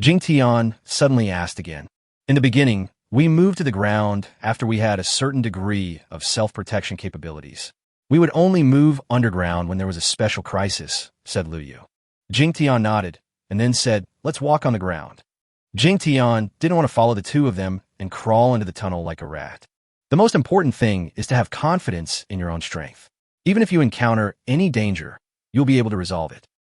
[SPEAKER 1] Jingtian suddenly asked again. In the beginning, we moved to the ground after we had a certain degree of self-protection capabilities. We would only move underground when there was a special crisis, said Lu Yu. Jingtian nodded, and then said, let's walk on the ground. Jingtian didn't want to follow the two of them and crawl into the tunnel like a rat. The most important thing is to have confidence in your own strength. Even if you encounter any danger, you'll be able to resolve it.